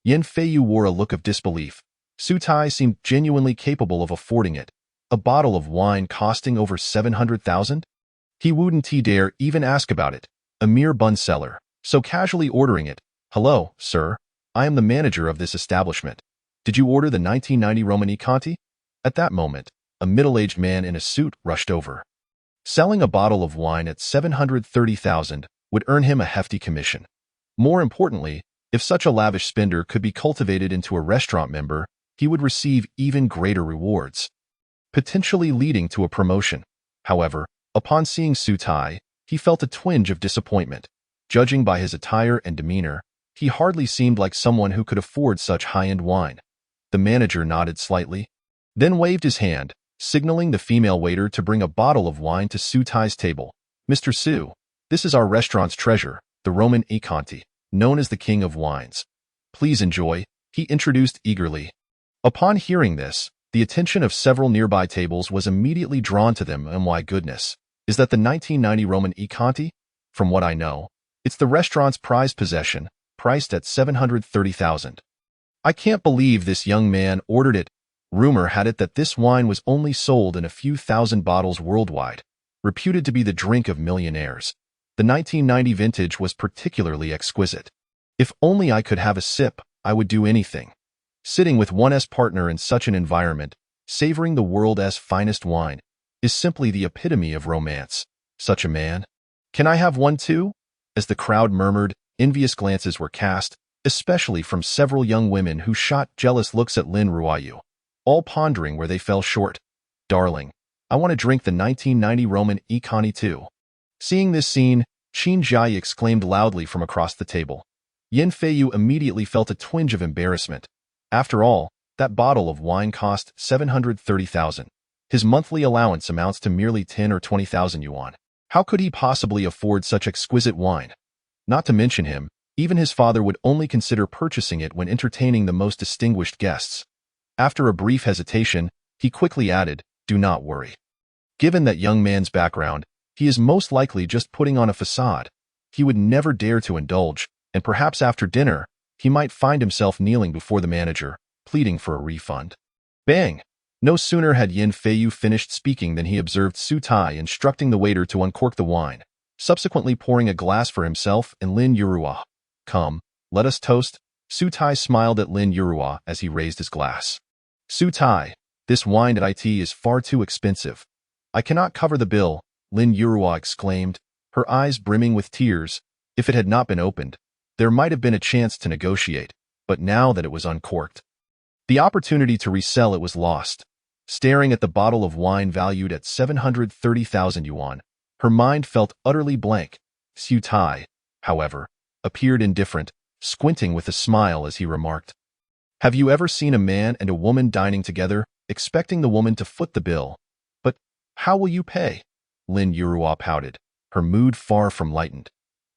Yin Feiyu wore a look of disbelief. Sutai seemed genuinely capable of affording it. A bottle of wine costing over 700,000? He wouldn't dare even ask about it. A mere bun seller, so casually ordering it. Hello, sir. I am the manager of this establishment. Did you order the 1990 Roman e Conti? At that moment, a middle-aged man in a suit rushed over. Selling a bottle of wine at 730,000 would earn him a hefty commission. More importantly, If such a lavish spender could be cultivated into a restaurant member, he would receive even greater rewards, potentially leading to a promotion. However, upon seeing Su Tai, he felt a twinge of disappointment. Judging by his attire and demeanor, he hardly seemed like someone who could afford such high-end wine. The manager nodded slightly, then waved his hand, signaling the female waiter to bring a bottle of wine to Su Tai's table. "Mr. Su, this is our restaurant's treasure, the Roman akin, known as the king of wines. Please enjoy," he introduced eagerly. Upon hearing this, the attention of several nearby tables was immediately drawn to them, and why goodness, is that the 1990 Roman akin? From what I know, it's the restaurant's prized possession, priced at $730,000. I can't believe this young man ordered it. Rumor had it that this wine was only sold in a few thousand bottles worldwide, reputed to be the drink of millionaires. The 1990 vintage was particularly exquisite. If only I could have a sip, I would do anything. Sitting with one's partner in such an environment, savoring the world's finest wine, is simply the epitome of romance. Such a man. "Can I have one too?" As the crowd murmured, envious glances were cast, especially from several young women who shot jealous looks at Lin Ruoyu, all pondering where they fell short. "Darling, I want to drink the 1990 Roman akin too." Seeing this scene, Qin Jiai exclaimed loudly from across the table. Yin Feiyu immediately felt a twinge of embarrassment. After all, that bottle of wine cost 730,000. His monthly allowance amounts to merely 10 or 20,000 yuan. How could he possibly afford such exquisite wine? Not to mention him, even his father would only consider purchasing it when entertaining the most distinguished guests. After a brief hesitation, he quickly added, "Do not worry. Given that young man's background, he is most likely just putting on a facade. He would never dare to indulge, and perhaps after dinner, he might find himself kneeling before the manager, pleading for a refund." Bang! No sooner had Yin Feiyu finished speaking than he observed Su Tai instructing the waiter to uncork the wine, subsequently pouring a glass for himself and Lin Yurua. "Come, let us toast." Su Tai smiled at Lin Yurua as he raised his glass. "Su Tai, this wine at IT is far too expensive. I cannot cover the bill," Lin Yurua exclaimed, her eyes brimming with tears. If it had not been opened, there might have been a chance to negotiate, but now that it was uncorked, the opportunity to resell it was lost. Staring at the bottle of wine valued at 730,000 yuan, her mind felt utterly blank. Su Tai, however, appeared indifferent, squinting with a smile as he remarked, "Have you ever seen a man and a woman dining together, expecting the woman to foot the bill? But how will you pay?" Lin Yurua pouted, her mood far from lightened.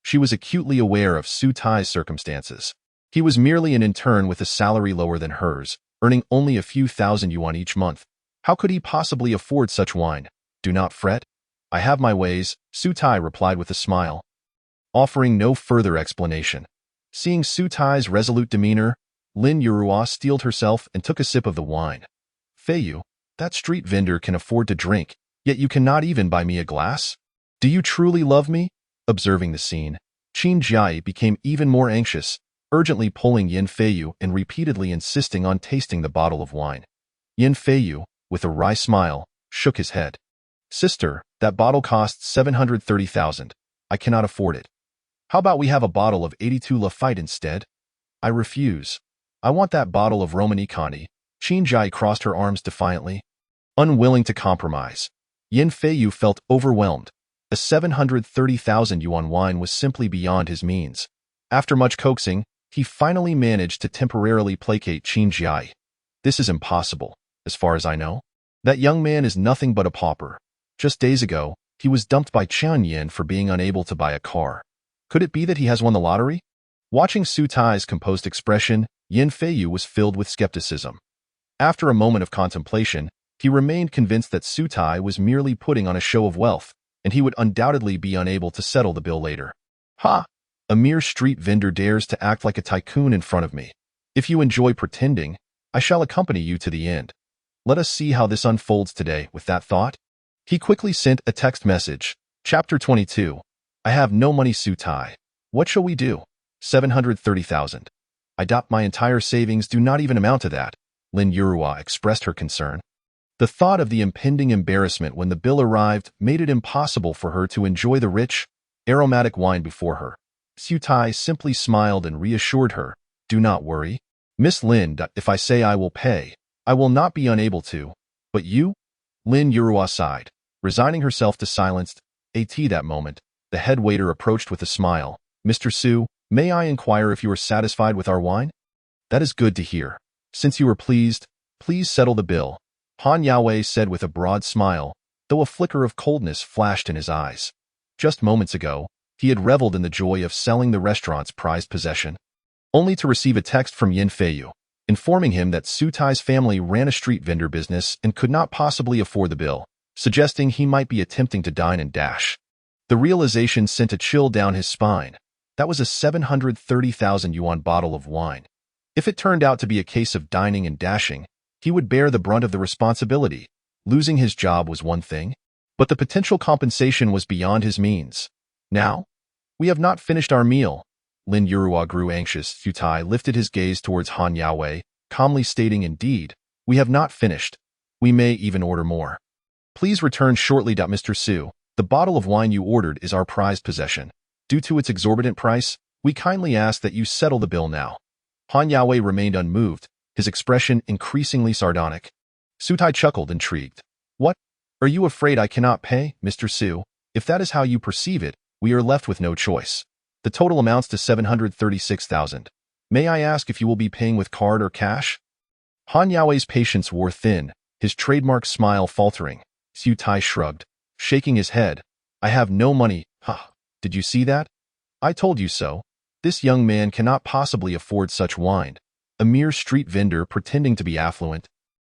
She was acutely aware of Su Tai's circumstances. He was merely an intern with a salary lower than hers, earning only a few thousand yuan each month. How could he possibly afford such wine? "Do not fret. I have my ways," Su Tai replied with a smile, offering no further explanation. Seeing Su Tai's resolute demeanor, Lin Yurua steeled herself and took a sip of the wine. "Feiyu, that street vendor can afford to drink, yet you cannot even buy me a glass? Do you truly love me?" Observing the scene, Qin Jiai became even more anxious, urgently pulling Yin Feiyu and repeatedly insisting on tasting the bottle of wine. Yin Feiyu, with a wry smile, shook his head. "Sister, that bottle costs 730,000. I cannot afford it. How about we have a bottle of 82 Lafite instead?" "I refuse. I want that bottle of Roman akin." Qin Jiai crossed her arms defiantly. Unwilling to compromise, Yin Feiyu felt overwhelmed. A 730,000 yuan wine was simply beyond his means. After much coaxing, he finally managed to temporarily placate Qin Jiai. "This is impossible, as far as I know. That young man is nothing but a pauper. Just days ago, he was dumped by Qian Yin for being unable to buy a car. Could it be that he has won the lottery?" Watching Su Tai's composed expression, Yin Feiyu was filled with skepticism. After a moment of contemplation, he remained convinced that Su Tai was merely putting on a show of wealth, and he would undoubtedly be unable to settle the bill later. "Ha! A mere street vendor dares to act like a tycoon in front of me. If you enjoy pretending, I shall accompany you to the end. Let us see how this unfolds today." With that thought, he quickly sent a text message. Chapter 22. "I have no money, Su Tai. What shall we do?" 730,000. My entire savings do not even amount to that." Lin Yurua expressed her concern. The thought of the impending embarrassment when the bill arrived made it impossible for her to enjoy the rich, aromatic wine before her. Su Tai simply smiled and reassured her, "Do not worry. Miss Lin, if I say I will pay, I will not be unable to. But you?" Lin Yurua sighed, resigning herself to silence. At that moment, the head waiter approached with a smile. "Mr. Su, may I inquire if you are satisfied with our wine?" "That is good to hear. Since you are pleased, please settle the bill," Han Yaowei said with a broad smile, though a flicker of coldness flashed in his eyes. Just moments ago, he had reveled in the joy of selling the restaurant's prized possession, only to receive a text from Yin Feiyu, informing him that Su Tai's family ran a street vendor business and could not possibly afford the bill, suggesting he might be attempting to dine and dash. The realization sent a chill down his spine. That was a 730,000 yuan bottle of wine. If it turned out to be a case of dining and dashing, he would bear the brunt of the responsibility. Losing his job was one thing, but the potential compensation was beyond his means. "Now? We have not finished our meal." Lin Yurua grew anxious. Su Tai lifted his gaze towards Han Yaowei, calmly stating, "Indeed, we have not finished. We may even order more. Please return shortly. Mr. Su, the bottle of wine you ordered is our prized possession. Due to its exorbitant price, we kindly ask that you settle the bill now." Han Yaowei remained unmoved, his expression increasingly sardonic. Su Tai chuckled, intrigued. "What? Are you afraid I cannot pay, Mr. Su? If that is how you perceive it, we are left with no choice. The total amounts to 736,000. May I ask if you will be paying with card or cash?" Han Yaowei's patience wore thin, his trademark smile faltering. Su Tai shrugged, shaking his head. "I have no money. Huh. Did you see that? I told you so. This young man cannot possibly afford such wine. A mere street vendor pretending to be affluent."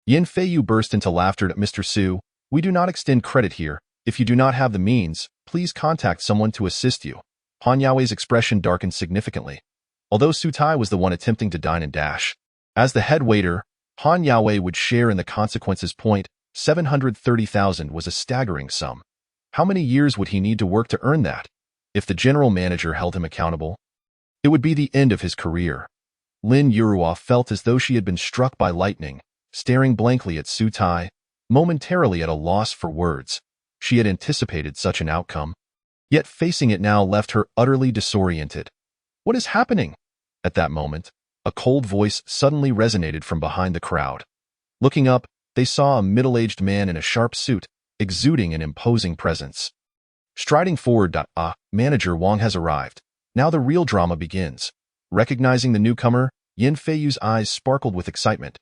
Yin Feiyu burst into laughter. "Mr. Su, we do not extend credit here. If you do not have the means, please contact someone to assist you." Han Yaowei's expression darkened significantly, although Su Tai was the one attempting to dine and dash. As the head waiter, Han Yaowei would share in the consequences. 730,000 was a staggering sum. How many years would he need to work to earn that? If the general manager held him accountable, it would be the end of his career. Lin Yurua felt as though she had been struck by lightning, staring blankly at Su Tai, momentarily at a loss for words. She had anticipated such an outcome, yet facing it now left her utterly disoriented. "What is happening?" At that moment, a cold voice suddenly resonated from behind the crowd. Looking up, they saw a middle-aged man in a sharp suit, exuding an imposing presence. Striding forward, Manager Wang has arrived. Now the real drama begins. Recognizing the newcomer, Yin Feiyu's eyes sparkled with excitement.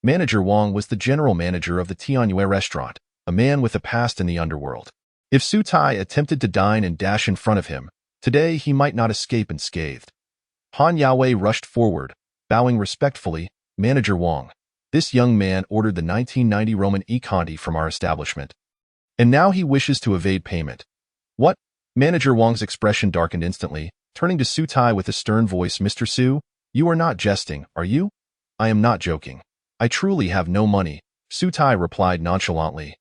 Manager Wang was the general manager of the Tianyue restaurant, a man with a past in the underworld. If Su Tai attempted to dine and dash in front of him, today he might not escape unscathed. Han Yaowei rushed forward, bowing respectfully. "Manager Wang, this young man ordered the 1990 Roman e-Conti from our establishment, and now he wishes to evade payment." "What?" Manager Wang's expression darkened instantly, turning to Su Tai with a stern voice. "Mr. Su, you are not jesting, are you?" "I am not joking. I truly have no money," Su Tai replied nonchalantly.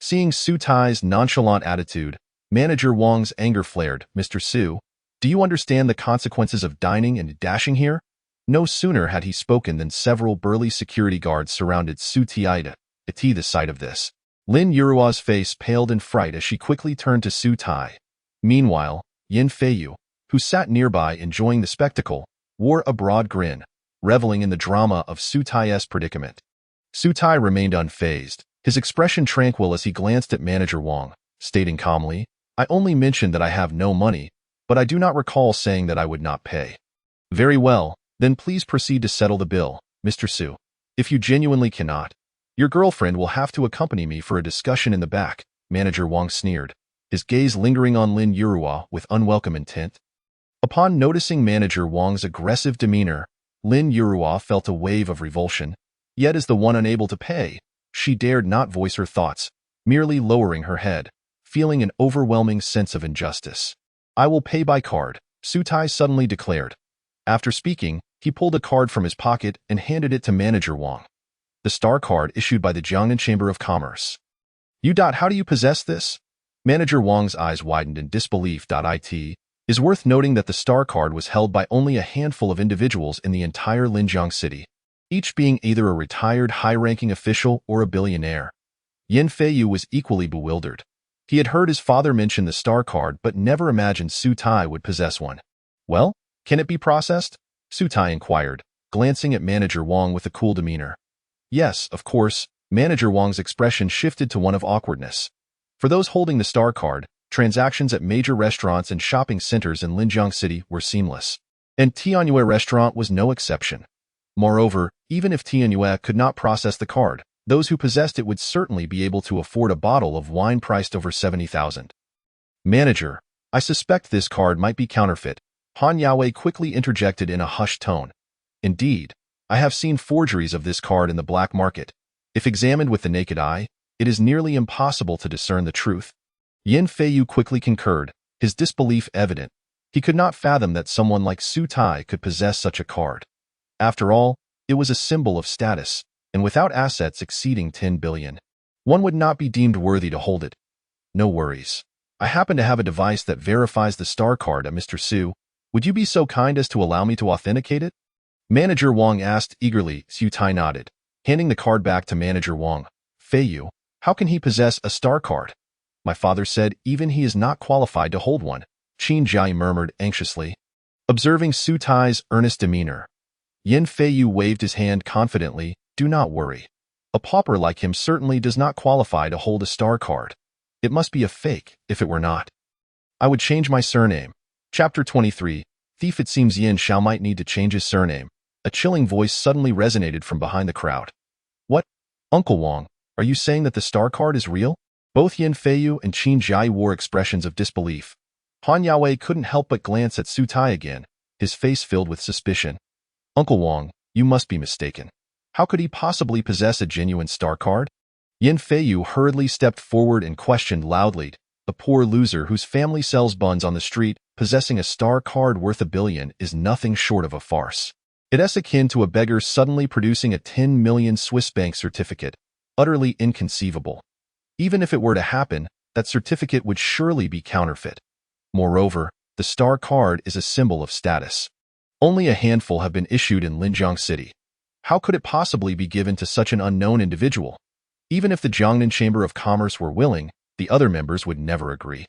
Seeing Su Tai's nonchalant attitude, Manager Wang's anger flared. "Mr. Su, do you understand the consequences of dining and dashing here?" No sooner had he spoken than several burly security guards surrounded Su Tai. At the sight of this, Lin Yurua's face paled in fright as she quickly turned to Su Tai. Meanwhile, Yin Feiyu, who sat nearby enjoying the spectacle, wore a broad grin, reveling in the drama of Su Tai's predicament. Su Tai remained unfazed, his expression tranquil as he glanced at Manager Wang, stating calmly, "I only mentioned that I have no money, but I do not recall saying that I would not pay." "Very well, then please proceed to settle the bill, Mr. Su. If you genuinely cannot, your girlfriend will have to accompany me for a discussion in the back," Manager Wang sneered, his gaze lingering on Lin Yurua with unwelcome intent. Upon noticing Manager Wang's aggressive demeanor, Lin Yurua felt a wave of revulsion, yet as the one unable to pay, she dared not voice her thoughts, merely lowering her head, feeling an overwhelming sense of injustice. "I will pay by card," Su Tai suddenly declared. After speaking, he pulled a card from his pocket and handed it to Manager Wang. The star card issued by the Jiangnan Chamber of Commerce. How do you possess this?" Manager Wang's eyes widened in disbelief. It is worth noting that the star card was held by only a handful of individuals in the entire Linjiang city, each being either a retired high-ranking official or a billionaire. Yin Feiyu was equally bewildered. He had heard his father mention the star card but never imagined Su Tai would possess one. Well, can it be processed? Su Tai inquired, glancing at Manager Wang with a cool demeanor. Yes, of course. Manager Wang's expression shifted to one of awkwardness. For those holding the Star Card, transactions at major restaurants and shopping centers in Linjiang City were seamless. And Tianyue restaurant was no exception. Moreover, even if Tianyue could not process the card, those who possessed it would certainly be able to afford a bottle of wine priced over 70,000. Manager, I suspect this card might be counterfeit. Han Yaowei quickly interjected in a hushed tone. Indeed, I have seen forgeries of this card in the black market. If examined with the naked eye, it is nearly impossible to discern the truth. Yin Feiyu quickly concurred, his disbelief evident. He could not fathom that someone like Su Tai could possess such a card. After all, it was a symbol of status, and without assets exceeding 10 billion, one would not be deemed worthy to hold it. No worries. I happen to have a device that verifies the star card, Mr. Su. Would you be so kind as to allow me to authenticate it? Manager Wang asked eagerly. Su Tai nodded, handing the card back to Manager Wang. Feiyu, how can he possess a star card? My father said even he is not qualified to hold one, Qin Jiai murmured anxiously. Observing Su Tai's earnest demeanor, Yin Feiyu waved his hand confidently. Do not worry. A pauper like him certainly does not qualify to hold a star card. It must be a fake, if it were not. I would change my surname. Chapter 23. Thief. It seems Yin Xiao might need to change his surname. A chilling voice suddenly resonated from behind the crowd. What? Uncle Wang, are you saying that the star card is real? Both Yin Feiyu and Qin Jiai wore expressions of disbelief. Han Yaowei couldn't help but glance at Su Tai again, his face filled with suspicion. Uncle Wang, you must be mistaken. How could he possibly possess a genuine star card? Yin Feiyu hurriedly stepped forward and questioned loudly. A poor loser whose family sells buns on the street, possessing a star card worth 1 billion is nothing short of a farce. It is akin to a beggar suddenly producing a 10 million Swiss bank certificate. Utterly inconceivable. Even if it were to happen, that certificate would surely be counterfeit. Moreover, the star card is a symbol of status. Only a handful have been issued in Linjiang City. How could it possibly be given to such an unknown individual? Even if the Jiangnan Chamber of Commerce were willing, the other members would never agree,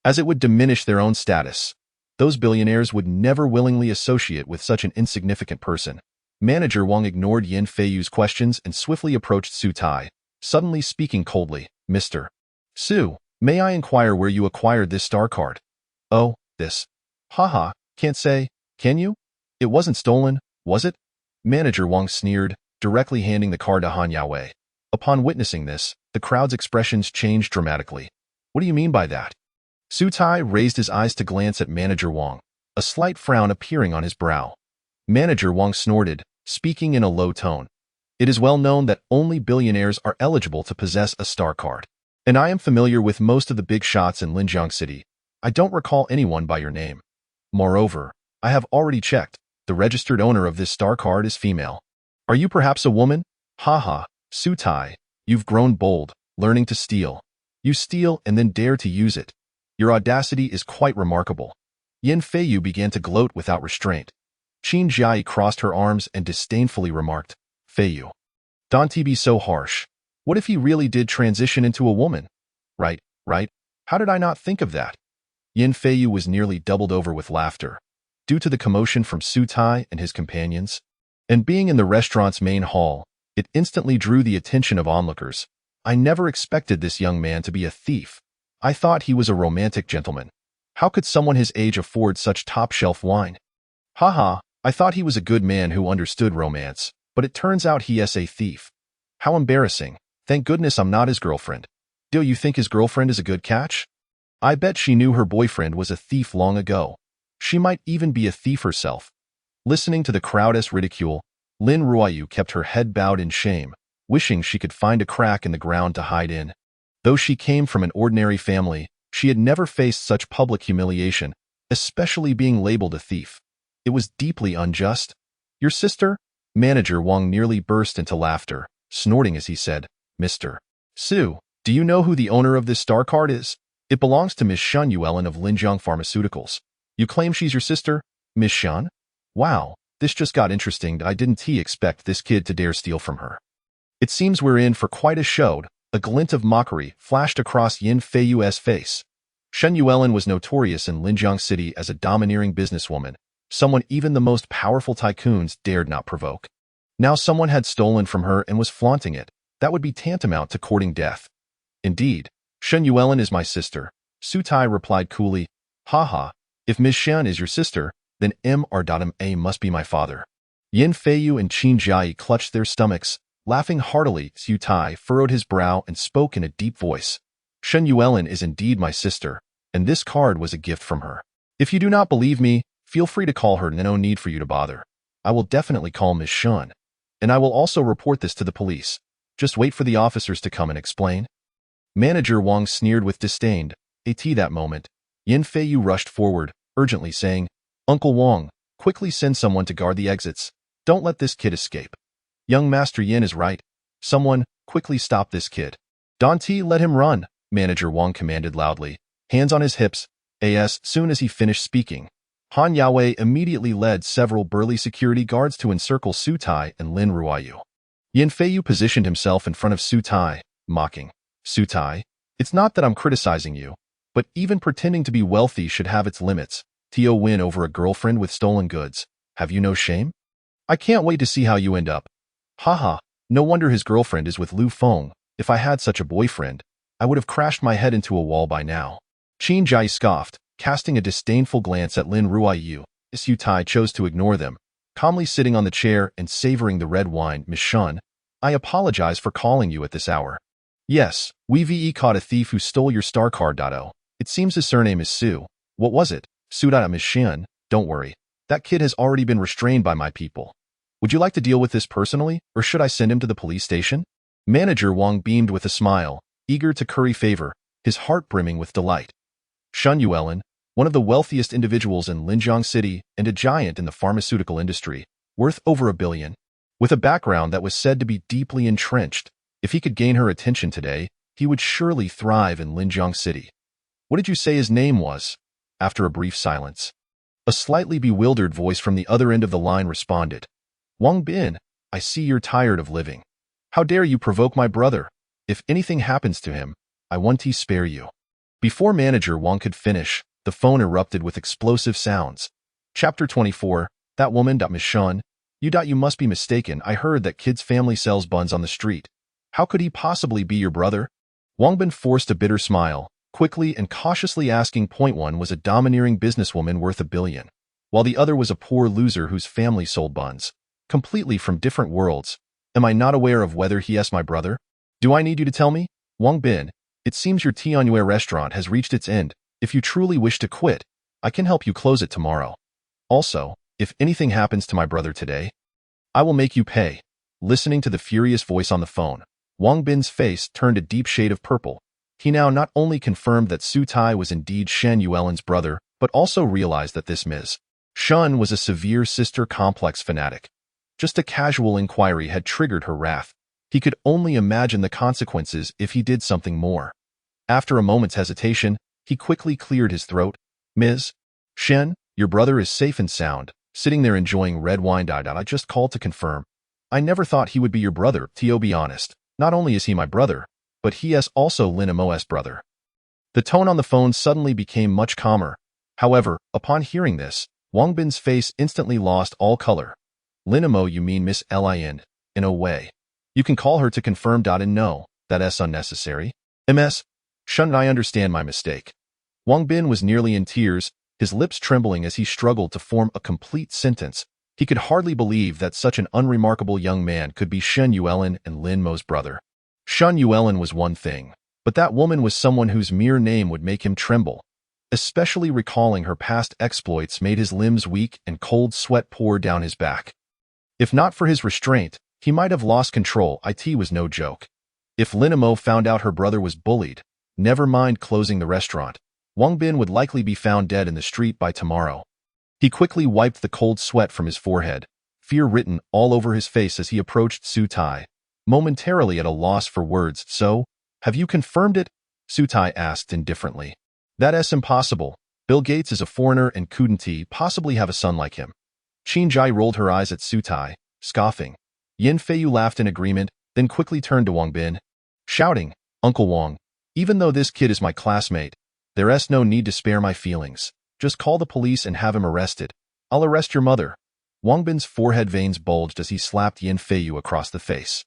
as it would diminish their own status. Those billionaires would never willingly associate with such an insignificant person. Manager Wang ignored Yin Feiyu's questions and swiftly approached Su Tai, suddenly speaking coldly. Mr. Su, may I inquire where you acquired this star card? Oh, this. Haha, can't say, can you? It wasn't stolen, was it? Manager Wang sneered, directly handing the card to Han Yaowei. Upon witnessing this, the crowd's expressions changed dramatically. What do you mean by that? Su Tai raised his eyes to glance at Manager Wang, a slight frown appearing on his brow. Manager Wang snorted, speaking in a low tone. It is well known that only billionaires are eligible to possess a star card. And I am familiar with most of the big shots in Linjiang City. I don't recall anyone by your name. Moreover, I have already checked. The registered owner of this star card is female. Are you perhaps a woman? Haha, Su Tai, you've grown bold, learning to steal. You steal and then dare to use it. Your audacity is quite remarkable. Yin Feiyu began to gloat without restraint. Qin Jiai crossed her arms and disdainfully remarked, Feiyu, don't be so harsh. What if he really did transition into a woman? Right. How did I not think of that? Yin Feiyu was nearly doubled over with laughter, due to the commotion from Su Tai and his companions. And being in the restaurant's main hall, it instantly drew the attention of onlookers. I never expected this young man to be a thief. I thought he was a romantic gentleman. How could someone his age afford such top-shelf wine? Haha, I thought he was a good man who understood romance, but it turns out he is a thief. How embarrassing. Thank goodness I'm not his girlfriend. Do you think his girlfriend is a good catch? I bet she knew her boyfriend was a thief long ago. She might even be a thief herself. Listening to the crowd's ridicule, Lin Ruoyu kept her head bowed in shame, wishing she could find a crack in the ground to hide in. Though she came from an ordinary family, she had never faced such public humiliation, especially being labeled a thief. It was deeply unjust. Your sister? Manager Wang nearly burst into laughter, snorting as he said, Mr. Su, do you know who the owner of this star card is? It belongs to Miss Shen Yuelin of Linjiang Pharmaceuticals. You claim she's your sister, Miss Shen? Wow, this just got interesting. I didn't expect this kid to dare steal from her. It seems we're in for quite a show. A glint of mockery flashed across Yin Feiyu's face. Shen Yuelin was notorious in Linjiang City as a domineering businesswoman, someone even the most powerful tycoons dared not provoke. Now someone had stolen from her and was flaunting it. That would be tantamount to courting death. Indeed, Shen Yuelin is my sister, Su Tai replied coolly. Haha, if Ms. Shen is your sister, then mr.ma must be my father. Yin Feiyu and Qin Jiayi clutched their stomachs. Laughing heartily, Su Tai furrowed his brow and spoke in a deep voice. Shen Yuelin is indeed my sister, and this card was a gift from her. If you do not believe me, feel free to call her, no need for you to bother. I will definitely call Ms. Shen. And I will also report this to the police. Just wait for the officers to come and explain. Manager Wang sneered with disdain. At that moment, Yin Feiyu rushed forward, urgently saying, Uncle Wang, quickly send someone to guard the exits. Don't let this kid escape. Young Master Yin is right. Someone, quickly stop this kid. Don T, let him run, Manager Wang commanded loudly, hands on his hips. As soon as he finished speaking, Han Yawei immediately led several burly security guards to encircle Su Tai and Lin Ruoyu. Yin Feiyu positioned himself in front of Su Tai, mocking. Su Tai, it's not that I'm criticizing you, but even pretending to be wealthy should have its limits. To win over a girlfriend with stolen goods. Have you no shame? I can't wait to see how you end up. Haha, no wonder his girlfriend is with Lu Feng. If I had such a boyfriend, I would have crashed my head into a wall by now. Qin Jiayi scoffed, casting a disdainful glance at Lin Ruoyu. Su Tai chose to ignore them, calmly sitting on the chair and savoring the red wine. Miss Shun, I apologize for calling you at this hour. Yes, we caught a thief who stole your star card. It seems his surname is Su. What was it? Su. Miss Shin, don't worry. That kid has already been restrained by my people. Would you like to deal with this personally, or should I send him to the police station? Manager Wang beamed with a smile, eager to curry favor, his heart brimming with delight. Shen Yuelin, one of the wealthiest individuals in Linjiang City and a giant in the pharmaceutical industry, worth over $1 billion. With a background that was said to be deeply entrenched, if he could gain her attention today, he would surely thrive in Linjiang City. What did you say his name was? After a brief silence, a slightly bewildered voice from the other end of the line responded. Wang Bin, I see you're tired of living. How dare you provoke my brother? If anything happens to him, I won't spare you. Before Manager Wang could finish, the phone erupted with explosive sounds. Chapter 24, That Woman. Miss Shun, you must be mistaken. I heard that kid's family sells buns on the street. How could he possibly be your brother? Wang Bin forced a bitter smile, quickly and cautiously asking. One was a domineering businesswoman worth $1 billion, while the other was a poor loser whose family sold buns. Completely from different worlds. Am I not aware of whether he is my brother? Do I need you to tell me? Wang Bin, it seems your Tianyue restaurant has reached its end. If you truly wish to quit, I can help you close it tomorrow. Also, if anything happens to my brother today, I will make you pay. Listening to the furious voice on the phone, Wang Bin's face turned a deep shade of purple. He now not only confirmed that Su Tai was indeed Shen Yuelin's brother, but also realized that this Ms. Shun was a severe sister complex fanatic. Just a casual inquiry had triggered her wrath. He could only imagine the consequences if he did something more. After a moment's hesitation, he quickly cleared his throat. Ms. Shen, your brother is safe and sound, sitting there enjoying red wine. I just called to confirm. I never thought he would be your brother. To be honest, not only is he my brother, but he is also Lin Mo's brother. The tone on the phone suddenly became much calmer. However, upon hearing this, Wang Bin's face instantly lost all color. Lin Mo, you mean Miss Lin, in a way. You can call her to confirm. And no, that's unnecessary. Ms. Shun, I understand my mistake. Wang Bin was nearly in tears, his lips trembling as he struggled to form a complete sentence. He could hardly believe that such an unremarkable young man could be Shen Yuelin and Lin Mo's brother. Shen Yuelin was one thing, but that woman was someone whose mere name would make him tremble. Especially recalling her past exploits made his limbs weak and cold sweat pour down his back. If not for his restraint, he might have lost control. It was no joke. If Lin Mo found out her brother was bullied, never mind closing the restaurant, Wang Bin would likely be found dead in the street by tomorrow. He quickly wiped the cold sweat from his forehead, fear written all over his face as he approached Su Tai, momentarily at a loss for words. So, have you confirmed it? Su Tai asked indifferently. That's impossible. Bill Gates is a foreigner and couldn't he possibly have a son like him. Qin Jiayi rolled her eyes at Su Tai, scoffing. Yin Feiyu laughed in agreement, then quickly turned to Wang Bin, shouting, Uncle Wang, even though this kid is my classmate, There's no need to spare my feelings. Just call the police and have him arrested. I'll arrest your mother. Wang Bin's forehead veins bulged as he slapped Yin Feiyu across the face.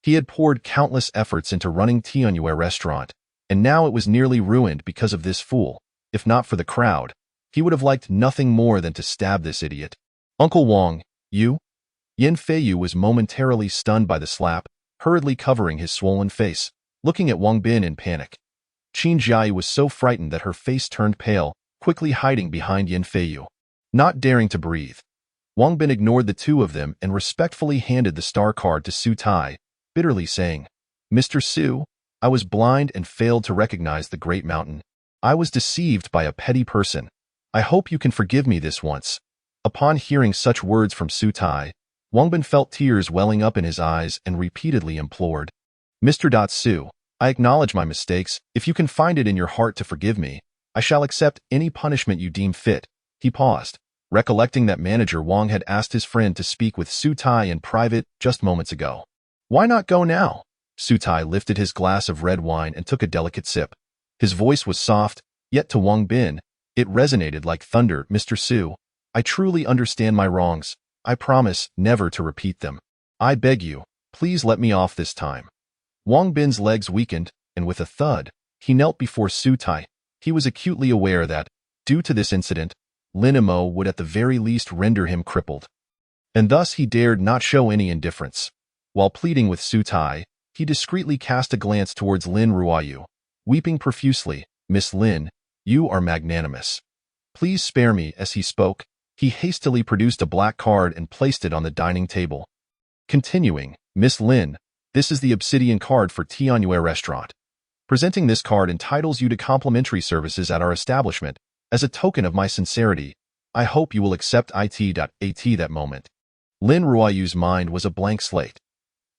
He had poured countless efforts into running Tianyue restaurant, and now it was nearly ruined because of this fool. If not for the crowd, he would have liked nothing more than to stab this idiot. Uncle Wang, you? Yin Feiyu was momentarily stunned by the slap, hurriedly covering his swollen face, looking at Wang Bin in panic. Qin Jiayi was so frightened that her face turned pale, quickly hiding behind Yin Feiyu. Not daring to breathe, Wang Bin ignored the two of them and respectfully handed the star card to Su Tai, bitterly saying, Mr. Su, I was blind and failed to recognize the great mountain. I was deceived by a petty person. I hope you can forgive me this once. Upon hearing such words from Su Tai, Wang Bin felt tears welling up in his eyes and repeatedly implored, Mr. Su, I acknowledge my mistakes. If you can find it in your heart to forgive me, I shall accept any punishment you deem fit. He paused, recollecting that manager Wang had asked his friend to speak with Su Tai in private just moments ago. Why not go now? Su Tai lifted his glass of red wine and took a delicate sip. His voice was soft, yet to Wang Bin, it resonated like thunder. Mr. Su, I truly understand my wrongs. I promise never to repeat them. I beg you, please let me off this time. Wang Bin's legs weakened, and with a thud, he knelt before Su Tai. He was acutely aware that, due to this incident, Lin would at the very least render him crippled. And thus he dared not show any indifference. While pleading with Su Tai, he discreetly cast a glance towards Lin Ruoyu, weeping profusely. Miss Lin, you are magnanimous. Please spare me. As he spoke, he hastily produced a black card and placed it on the dining table. Continuing, Miss Lin, this is the obsidian card for Tianyue restaurant. Presenting this card entitles you to complimentary services at our establishment. As a token of my sincerity, I hope you will accept it. That moment, Lin Ruoyu's mind was a blank slate.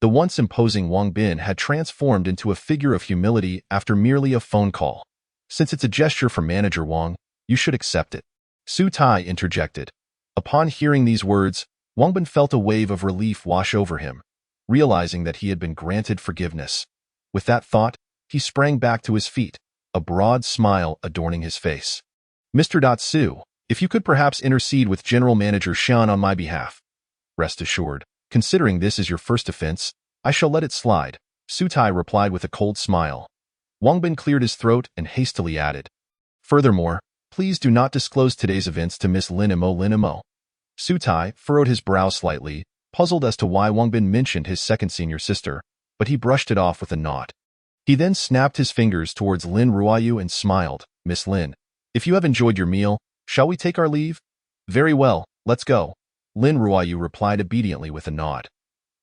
The once imposing Wang Bin had transformed into a figure of humility after merely a phone call. Since it's a gesture from manager Wang, you should accept it. Su Tai interjected. Upon hearing these words, Wang Bin felt a wave of relief wash over him, realizing that he had been granted forgiveness. With that thought, he sprang back to his feet, a broad smile adorning his face. Mr. Su, if you could perhaps intercede with General Manager Shan on my behalf. Rest assured, considering this is your first offense, I shall let it slide, Su Tai replied with a cold smile. Wang Bin cleared his throat and hastily added, Furthermore, please do not disclose today's events to Miss Lin Mo. Su Tai furrowed his brow slightly, puzzled as to why Wang Bin mentioned his second senior sister, but he brushed it off with a nod. He then snapped his fingers towards Lin Ruoyu and smiled. Miss Lin, if you have enjoyed your meal, shall we take our leave? Very well, let's go. Lin Ruoyu replied obediently with a nod.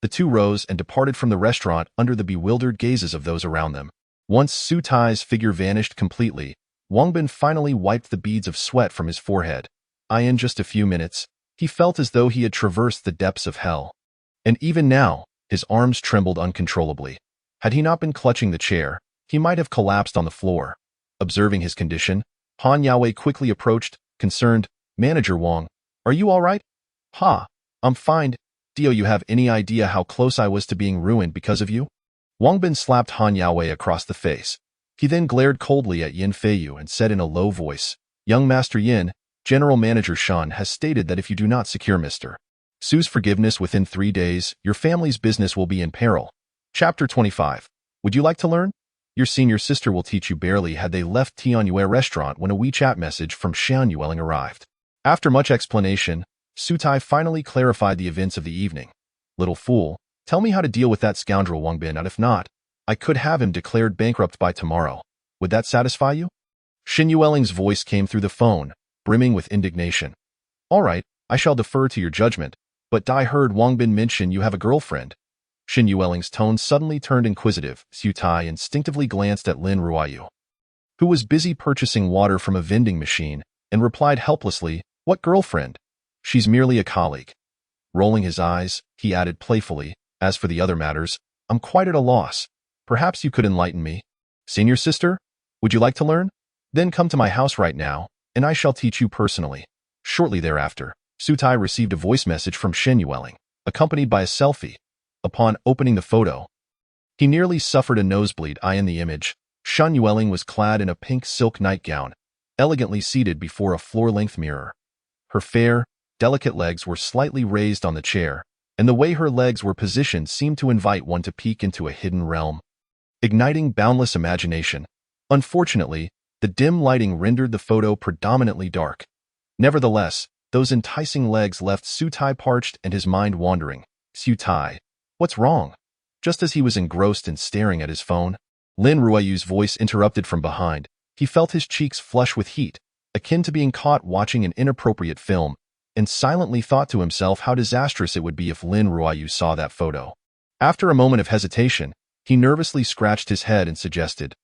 The two rose and departed from the restaurant under the bewildered gazes of those around them. Once Su Tai's figure vanished completely, Wang Bin finally wiped the beads of sweat from his forehead. In just a few minutes, he felt as though he had traversed the depths of hell. And even now, his arms trembled uncontrollably. Had he not been clutching the chair, he might have collapsed on the floor. Observing his condition, Han Yaowei quickly approached, concerned. Manager Wang, are you all right? I'm fine. Do you have any idea how close I was to being ruined because of you? Wang Bin slapped Han Yaowei across the face. He then glared coldly at Yin Feiyu and said in a low voice, Young Master Yin, General Manager Shan has stated that if you do not secure Mr. Su's forgiveness within 3 days, your family's business will be in peril. Chapter 25. Would you like to learn? Your senior sister will teach you. Barely had they left Tianyue restaurant when a WeChat message from Shan Yueling arrived. After much explanation, Su Tai finally clarified the events of the evening. Little fool, tell me how to deal with that scoundrel Wang Bin, and if not, I could have him declared bankrupt by tomorrow. Would that satisfy you? Shin Yueling's voice came through the phone, brimming with indignation. All right, I shall defer to your judgment, but I heard Wang Bin mention you have a girlfriend. Shin Yueling's tone suddenly turned inquisitive. Su Tai instinctively glanced at Lin Ruoyu, who was busy purchasing water from a vending machine, and replied helplessly, What girlfriend? She's merely a colleague. Rolling his eyes, he added playfully, As for the other matters, I'm quite at a loss. Perhaps you could enlighten me. Senior sister? Would you like to learn? Then come to my house right now, and I shall teach you personally. Shortly thereafter, Su Tai received a voice message from Shin Yueling, accompanied by a selfie. Upon opening the photo, he nearly suffered a nosebleed. In the image, Shan Yueling was clad in a pink silk nightgown, elegantly seated before a floor-length mirror. Her fair, delicate legs were slightly raised on the chair, and the way her legs were positioned seemed to invite one to peek into a hidden realm, igniting boundless imagination. Unfortunately, the dim lighting rendered the photo predominantly dark. Nevertheless, those enticing legs left Sutai parched and his mind wandering. Sutai, what's wrong? Just as he was engrossed in staring at his phone, Lin Ruoyu's voice interrupted from behind. He felt his cheeks flush with heat, akin to being caught watching an inappropriate film, and silently thought to himself how disastrous it would be if Lin Ruoyu saw that photo. After a moment of hesitation, he nervously scratched his head and suggested,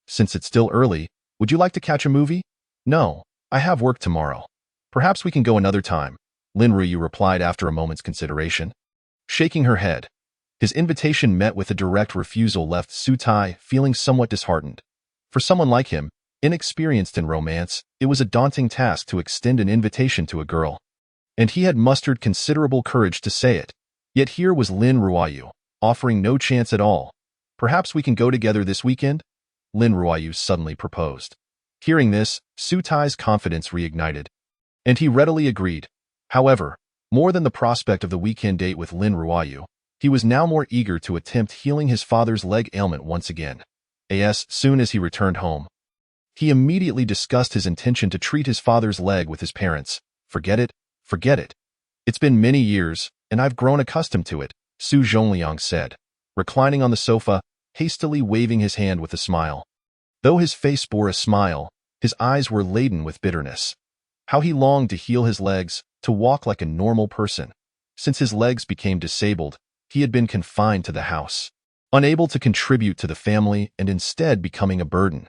since it's still early, would you like to catch a movie? No, I have work tomorrow. Perhaps we can go another time, Lin Ruoyu replied after a moment's consideration. Shaking her head, his invitation met with a direct refusal left Sutai feeling somewhat disheartened. For someone like him, inexperienced in romance, it was a daunting task to extend an invitation to a girl. And he had mustered considerable courage to say it. Yet here was Lin Ruoyu, offering no chance at all. Perhaps we can go together this weekend? Lin Ruoyu suddenly proposed. Hearing this, Sutai's confidence reignited, and he readily agreed. However, more than the prospect of the weekend date with Lin Ruoyu, he was now more eager to attempt healing his father's leg ailment once again. As soon as he returned home, he immediately discussed his intention to treat his father's leg with his parents. Forget it, forget it. It's been many years, and I've grown accustomed to it, Su Zhongliang said, reclining on the sofa, hastily waving his hand with a smile. Though his face bore a smile, his eyes were laden with bitterness. How he longed to heal his legs, to walk like a normal person. Since his legs became disabled, he had been confined to the house, unable to contribute to the family and instead becoming a burden.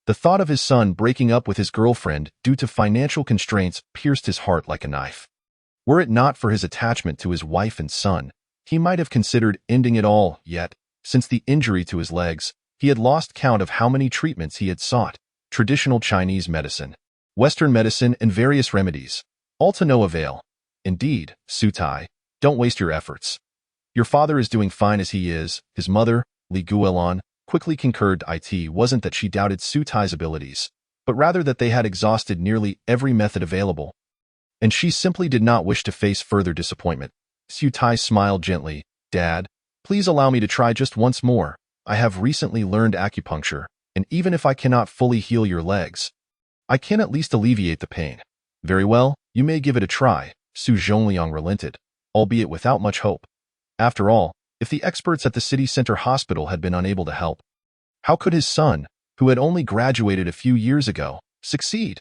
The thought of his son breaking up with his girlfriend due to financial constraints pierced his heart like a knife. Were it not for his attachment to his wife and son, he might have considered ending it all, yet, since the injury to his legs, he had lost count of how many treatments he had sought, traditional Chinese medicine, Western medicine, and various remedies, all to no avail. Indeed, Sutai, don't waste your efforts. Your father is doing fine as he is. His mother, Li Guolan, quickly concurred. It wasn't that she doubted Sutai's abilities, but rather that they had exhausted nearly every method available, and she simply did not wish to face further disappointment. Sutai smiled gently. Dad, please allow me to try just once more. I have recently learned acupuncture, and even if I cannot fully heal your legs, I can at least alleviate the pain. Very well, you may give it a try, Su Zhongliang relented, albeit without much hope. After all, if the experts at the city center hospital had been unable to help, how could his son, who had only graduated a few years ago, succeed?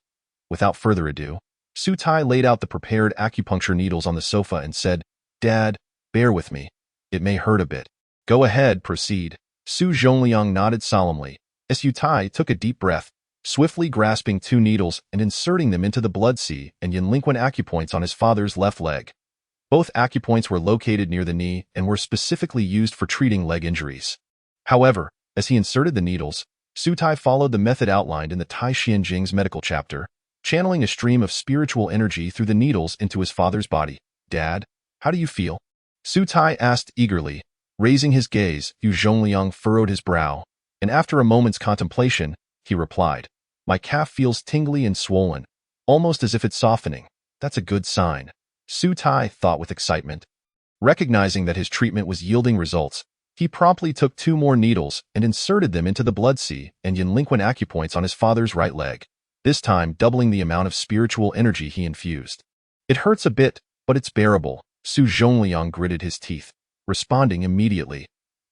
Without further ado, Sutai laid out the prepared acupuncture needles on the sofa and said, Dad, bear with me. It may hurt a bit. Go ahead, proceed. Su Zhongliang nodded solemnly, as Sutai took a deep breath, swiftly grasping 2 needles and inserting them into the blood sea and Yinlingquan acupoints on his father's left leg. Both acupoints were located near the knee and were specifically used for treating leg injuries. However, as he inserted the needles, Sutai followed the method outlined in the Tai Xian Jing's medical chapter, channeling a stream of spiritual energy through the needles into his father's body. Dad, how do you feel? Sutai asked eagerly. Raising his gaze, Yu Zhongliang furrowed his brow, and after a moment's contemplation, he replied, My calf feels tingly and swollen, almost as if it's softening. That's a good sign. Sutai thought with excitement. Recognizing that his treatment was yielding results, he promptly took 2 more needles and inserted them into the blood sea and Yinlingquan acupoints on his father's right leg, this time doubling the amount of spiritual energy he infused. It hurts a bit, but it's bearable, Su Zhongliang gritted his teeth, responding immediately.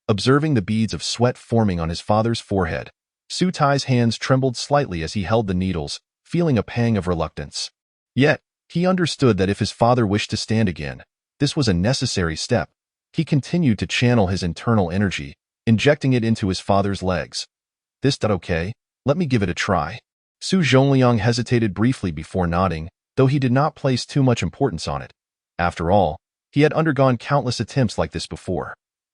Observing the beads of sweat forming on his father's forehead, Sutai's hands trembled slightly as he held the needles, feeling a pang of reluctance. Yet, he understood that if his father wished to stand again, this was a necessary step. He continued to channel his internal energy, injecting it into his father's legs. This okay? Let me give it a try. Su Zhongliang hesitated briefly before nodding, though he did not place too much importance on it. After all, he had undergone countless attempts like this before.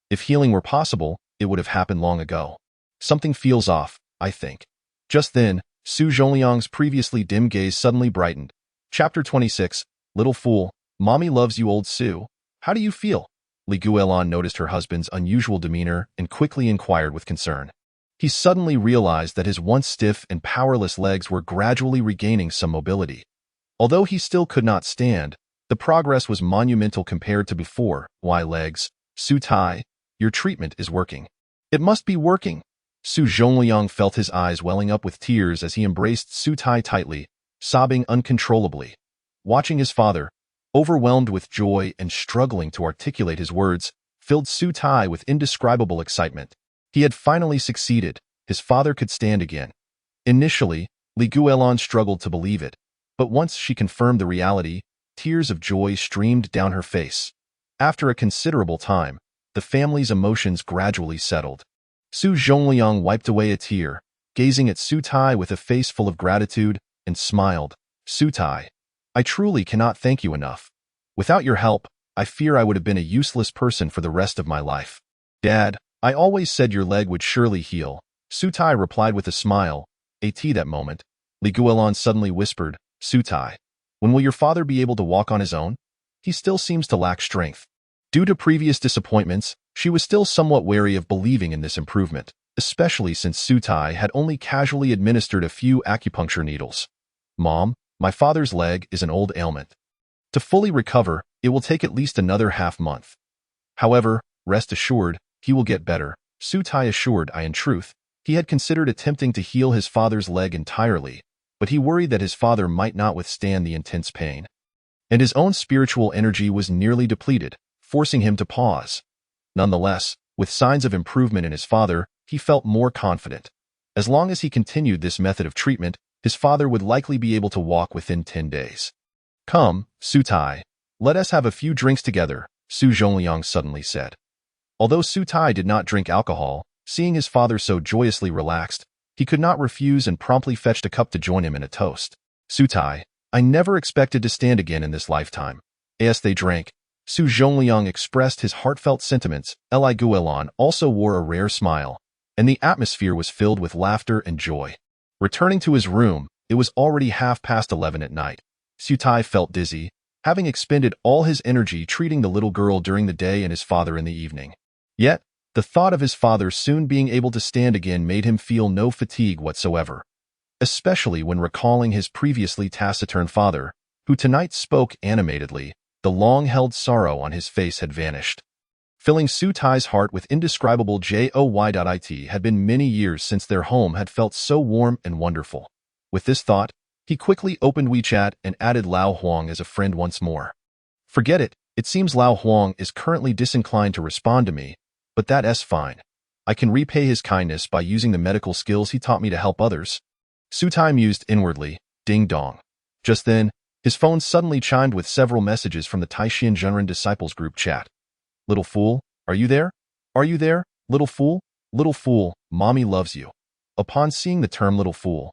If healing were possible, it would have happened long ago. Something feels off, I think. Just then, Su Zhongliang's previously dim gaze suddenly brightened. Chapter 26, Little Fool, Mommy loves you, old Su. How do you feel? Li Guolan noticed her husband's unusual demeanor and quickly inquired with concern. He suddenly realized that his once stiff and powerless legs were gradually regaining some mobility. Although he still could not stand, the progress was monumental compared to before. Why legs? Su Tai, your treatment is working. It must be working. Su Zhongliang felt his eyes welling up with tears as he embraced Su Tai tightly, sobbing uncontrollably. Watching his father, overwhelmed with joy and struggling to articulate his words, filled Su Tai with indescribable excitement. He had finally succeeded. His father could stand again. Initially, Li Guolan struggled to believe it, but once she confirmed the reality, tears of joy streamed down her face. After a considerable time, the family's emotions gradually settled. Su Zhongliang wiped away a tear, gazing at Su Tai with a face full of gratitude, and smiled. Su Tai, I truly cannot thank you enough. Without your help, I fear I would have been a useless person for the rest of my life. Dad, I always said your leg would surely heal. Su Tai replied with a smile. At that moment, Li Guolan suddenly whispered, Su Tai, when will your father be able to walk on his own? He still seems to lack strength. Due to previous disappointments, she was still somewhat wary of believing in this improvement, especially since Su Tai had only casually administered a few acupuncture needles. Mom, my father's leg is an old ailment. To fully recover, it will take at least another half-month. However, rest assured, he will get better, Su Tai assured. In truth, he had considered attempting to heal his father's leg entirely, but he worried that his father might not withstand the intense pain. And his own spiritual energy was nearly depleted, forcing him to pause. Nonetheless, with signs of improvement in his father, he felt more confident. As long as he continued this method of treatment, his father would likely be able to walk within 10 days. Come, Su Tai, let us have a few drinks together, Su Zhongliang suddenly said. Although Su Tai did not drink alcohol, seeing his father so joyously relaxed, he could not refuse and promptly fetched a cup to join him in a toast. Su Tai, I never expected to stand again in this lifetime. As they drank, Su Zhongliang expressed his heartfelt sentiments. Li Guolan also wore a rare smile, and the atmosphere was filled with laughter and joy. Returning to his room, it was already 11:30 at night. Su Tai felt dizzy, having expended all his energy treating the little girl during the day and his father in the evening. Yet, the thought of his father soon being able to stand again made him feel no fatigue whatsoever, especially when recalling his previously taciturn father, who tonight spoke animatedly. The long-held sorrow on his face had vanished. Filling Su Tai's heart with indescribable joy. It had been many years since their home had felt so warm and wonderful. With this thought, he quickly opened WeChat and added Lao Huang as a friend once more. Forget it, it seems Lao Huang is currently disinclined to respond to me, but that's fine. I can repay his kindness by using the medical skills he taught me to help others. Su Tai mused inwardly. Ding dong. Just then, his phone suddenly chimed with several messages from the Taishan Zhenren Disciples group chat. Little fool, are you there? Are you there, little fool? Little fool, mommy loves you. Upon seeing the term little fool,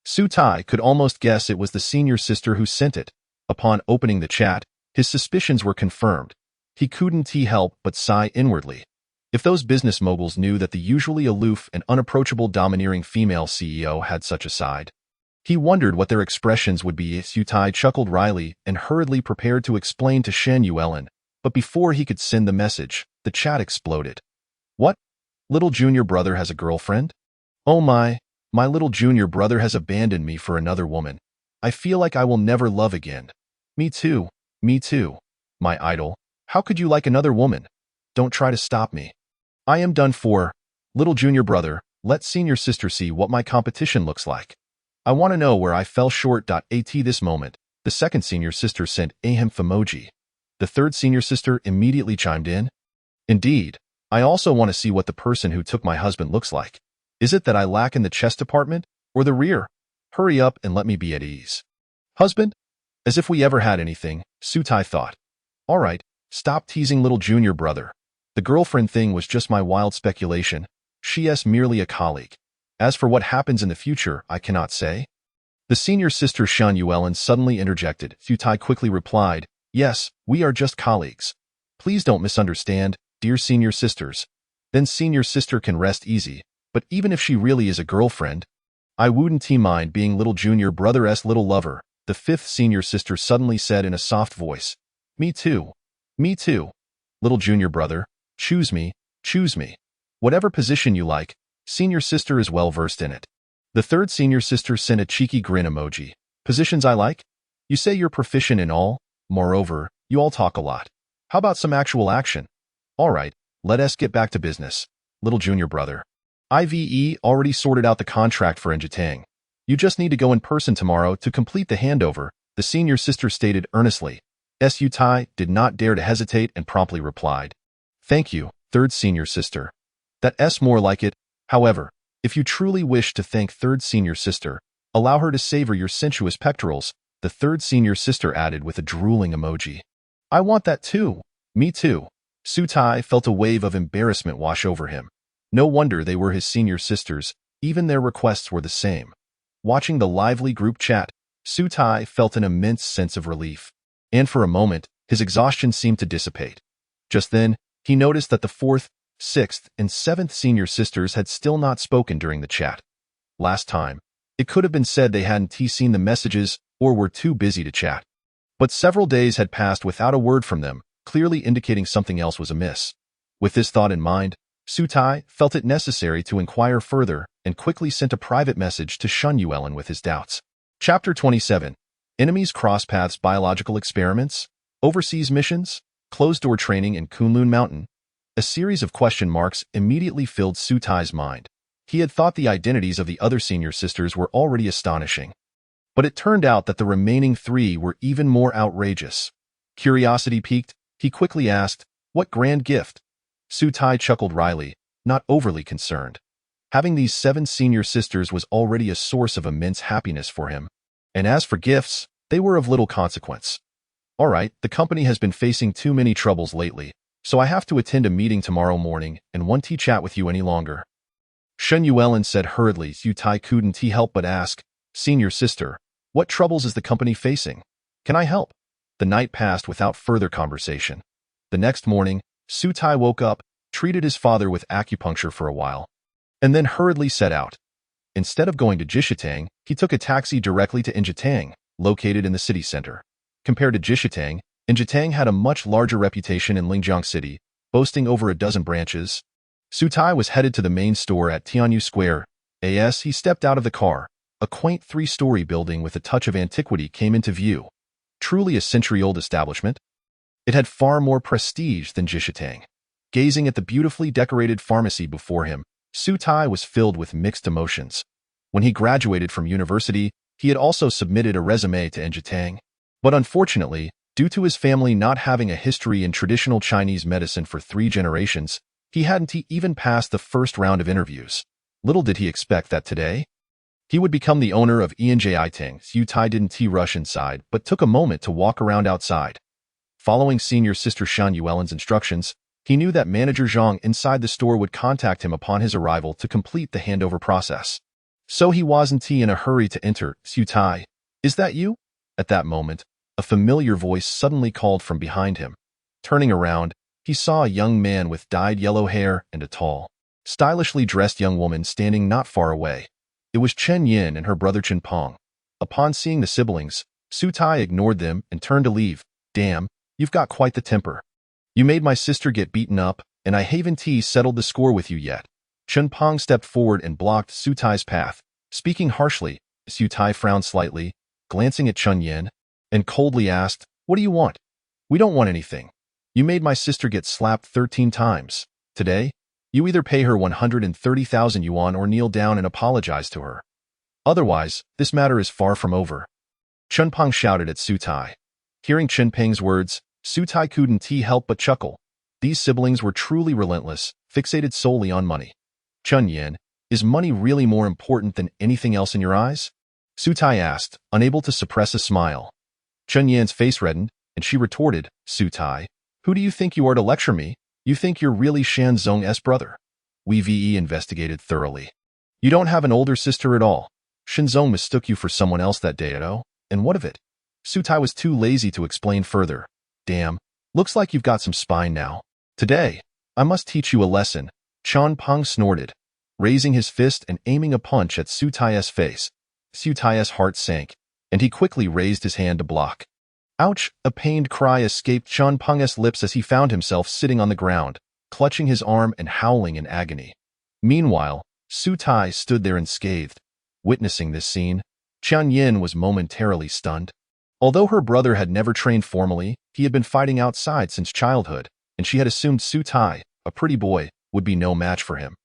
Su Tai could almost guess it was the senior sister who sent it. Upon opening the chat, his suspicions were confirmed. He couldn't help but sigh inwardly. If those business moguls knew that the usually aloof and unapproachable domineering female CEO had such a side, he wondered what their expressions would be. Su Tai chuckled wryly and hurriedly prepared to explain to Shen Yuelin, but before he could send the message, the chat exploded. What? Little junior brother has a girlfriend? Oh my little junior brother has abandoned me for another woman. I feel like I will never love again. Me too, my idol. How could you like another woman? Don't try to stop me. I am done for. Little junior brother, let senior sister see what my competition looks like. I want to know where I fell short. At this moment, the second senior sister sent a hemp emoji. The third senior sister immediately chimed in. Indeed, I also want to see what the person who took my husband looks like. Is it that I lack in the chest department, or the rear? Hurry up and let me be at ease. Husband? As if we ever had anything, Su Tai thought. All right, stop teasing little junior brother. The girlfriend thing was just my wild speculation. She's merely a colleague. As for what happens in the future, I cannot say. The senior sister Shen Yuelin suddenly interjected. Su Tai quickly replied, Yes, we are just colleagues. Please don't misunderstand, dear senior sisters. Then senior sister can rest easy, but even if she really is a girlfriend, I wouldn't mind being little junior brother's little lover, the fifth senior sister suddenly said in a soft voice. Me too. Little junior brother, choose me. Whatever position you like. Senior sister is well versed in it. The third senior sister sent a cheeky grin emoji. Positions I like? You say you're proficient in all. Moreover, you all talk a lot. How about some actual action? All right, let us get back to business. Little junior brother. IVE already sorted out the contract for Njitang. You just need to go in person tomorrow to complete the handover, the senior sister stated earnestly. Su Tai did not dare to hesitate and promptly replied. Thank you, third senior sister. That's more like it. However, if you truly wish to thank third senior sister, allow her to savor your sensuous pectorals, the third senior sister added with a drooling emoji. I want that too. Me too. Su Tai felt a wave of embarrassment wash over him. No wonder they were his senior sisters, even their requests were the same. Watching the lively group chat, Su Tai felt an immense sense of relief. And for a moment, his exhaustion seemed to dissipate. Just then, he noticed that the fourth, sixth, and seventh senior sisters had still not spoken during the chat. Last time, it could have been said they hadn't seen the messages or were too busy to chat. But several days had passed without a word from them, clearly indicating something else was amiss. With this thought in mind, Su Tai felt it necessary to inquire further and quickly sent a private message to Shun Yuelin with his doubts. Chapter 27. Enemies cross paths biological experiments, overseas missions, closed-door training in Kunlun Mountain. A series of question marks immediately filled Su Tai's mind. He had thought the identities of the other senior sisters were already astonishing. But it turned out that the remaining three were even more outrageous. Curiosity piqued, he quickly asked, what grand gift? Su Tai chuckled wryly, not overly concerned. Having these 7 senior sisters was already a source of immense happiness for him. And as for gifts, they were of little consequence. All right, the company has been facing too many troubles lately, so I have to attend a meeting tomorrow morning and won't chat with you any longer. Shun Yuelin said hurriedly. Su Tai couldn't help but ask, Senior sister, what troubles is the company facing? Can I help? The night passed without further conversation. The next morning, Su Tai woke up, treated his father with acupuncture for a while, and then hurriedly set out. Instead of going to Jishitang, he took a taxi directly to Njitang, located in the city center. Compared to Jishitang, Njitang had a much larger reputation in Lingjiang City, boasting over a dozen branches. Su Tai was headed to the main store at Tianyu Square. As he stepped out of the car, a quaint 3-story building with a touch of antiquity came into view. Truly a century-old establishment. It had far more prestige than Jishitang. Gazing at the beautifully decorated pharmacy before him, Su Tai was filled with mixed emotions. When he graduated from university, he had also submitted a resume to Njitang. But unfortunately, due to his family not having a history in traditional Chinese medicine for 3 generations, he hadn't even passed the first round of interviews. Little did he expect that today, he would become the owner of Enjitang. Su Tai didn't rush inside, but took a moment to walk around outside. Following senior sister Shun Yuelin's instructions, he knew that manager Zhang inside the store would contact him upon his arrival to complete the handover process. So he wasn't in a hurry to enter. Su Tai, is that you? At that moment, a familiar voice suddenly called from behind him. Turning around, he saw a young man with dyed yellow hair and a tall, stylishly dressed young woman standing not far away. It was Chen Yin and her brother Chen Peng. Upon seeing the siblings, Su Tai ignored them and turned to leave. Damn, you've got quite the temper. You made my sister get beaten up, and I haven't settled the score with you yet. Chen Peng stepped forward and blocked Su Tai's path. Speaking harshly, Su Tai frowned slightly, glancing at Chen Yin, and coldly asked, what do you want? We don't want anything. You made my sister get slapped 13 times. Today, you either pay her 130,000 yuan or kneel down and apologize to her. Otherwise, this matter is far from over. Chen Peng shouted at Su Tai. Hearing Chen Peng's words, Su Tai couldn't help but chuckle. These siblings were truly relentless, fixated solely on money. Chen Yin, is money really more important than anything else in your eyes? Su Tai asked, unable to suppress a smile. Chen Yin's face reddened, and she retorted, Su Tai, who do you think you are to lecture me? You think you're really Shan Zong's brother? We investigated thoroughly. You don't have an older sister at all. Shan Zong mistook you for someone else that day, and what of it? Su Tai was too lazy to explain further. Damn, looks like you've got some spine now. Today, I must teach you a lesson. Chen Peng snorted, raising his fist and aiming a punch at Su Tai's face. Su Tai's heart sank, and he quickly raised his hand to block. Ouch! A pained cry escaped Chen Peng's lips as he found himself sitting on the ground, clutching his arm and howling in agony. Meanwhile, Su Tai stood there unscathed. Witnessing this scene, Qian Yin was momentarily stunned. Although her brother had never trained formally, he had been fighting outside since childhood, and she had assumed Su Tai, a pretty boy, would be no match for him.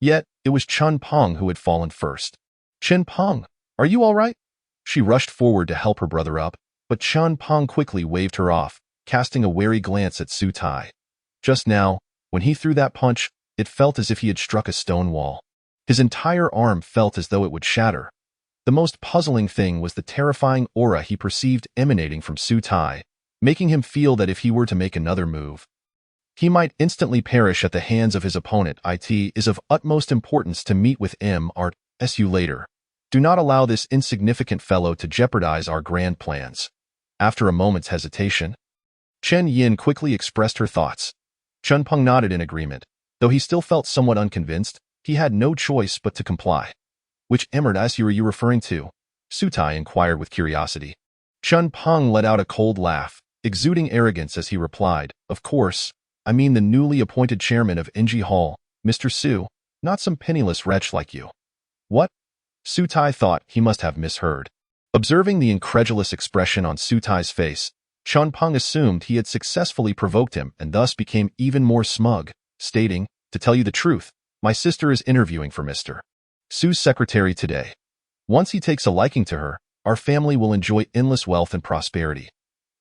Yet, it was Chun Peng who had fallen first. "Chen Peng, are you all right?" She rushed forward to help her brother up, but Chun Peng quickly waved her off, casting a wary glance at Su Tai. Just now, when he threw that punch, it felt as if he had struck a stone wall. His entire arm felt as though it would shatter. The most puzzling thing was the terrifying aura he perceived emanating from Su Tai, making him feel that if he were to make another move, he might instantly perish at the hands of his opponent. It is of utmost importance to meet with lmmortal later. Do not allow this insignificant fellow to jeopardize our grand plans. After a moment's hesitation, Chen Yin quickly expressed her thoughts. Chun Peng nodded in agreement. Though he still felt somewhat unconvinced, he had no choice but to comply. "Which lmmortal are you referring to?" Su Tai inquired with curiosity. Chun Peng let out a cold laugh, exuding arrogance as he replied, "Of course, I mean the newly appointed chairman of NG Hall, Mr. Su, not some penniless wretch like you." "What?" Su Tai thought he must have misheard. Observing the incredulous expression on Su Tai's face, Chun Peng assumed he had successfully provoked him and thus became even more smug, stating, "To tell you the truth, my sister is interviewing for Mr. Su's secretary today. Once he takes a liking to her, our family will enjoy endless wealth and prosperity.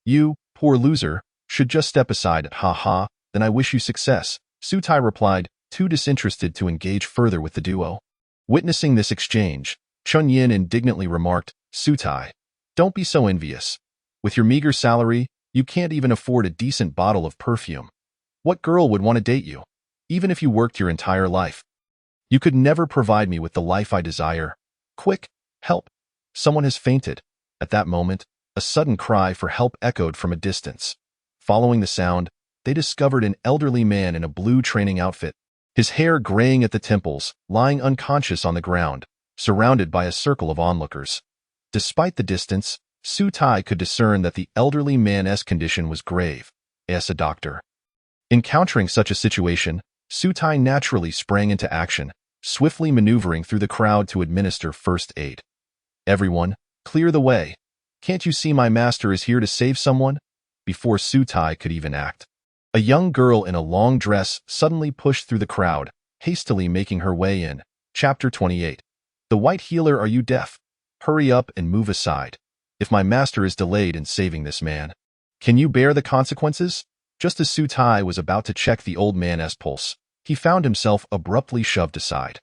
You, poor loser, should just step aside. Ha ha, then I wish you success," Su Tai replied, too disinterested to engage further with the duo. Witnessing this exchange, Chun Yin indignantly remarked, "Su Tai, don't be so envious. With your meager salary, you can't even afford a decent bottle of perfume. What girl would want to date you, even if you worked your entire life? You could never provide me with the life I desire. Quick, help! Someone has fainted." At that moment, a sudden cry for help echoed from a distance. Following the sound, they discovered an elderly man in a blue training outfit, his hair graying at the temples, lying unconscious on the ground, surrounded by a circle of onlookers. Despite the distance, Su Tai could discern that the elderly man's condition was grave, as a doctor. Encountering such a situation, Su Tai naturally sprang into action, swiftly maneuvering through the crowd to administer first aid. "Everyone, clear the way. Can't you see my master is here to save someone?" Before Su Tai could even act, a young girl in a long dress suddenly pushed through the crowd, hastily making her way in. Chapter 28. "The White Healer, are you deaf? Hurry up and move aside. If my master is delayed in saving this man, can you bear the consequences?" Just as Su Tai was about to check the old man's pulse, he found himself abruptly shoved aside.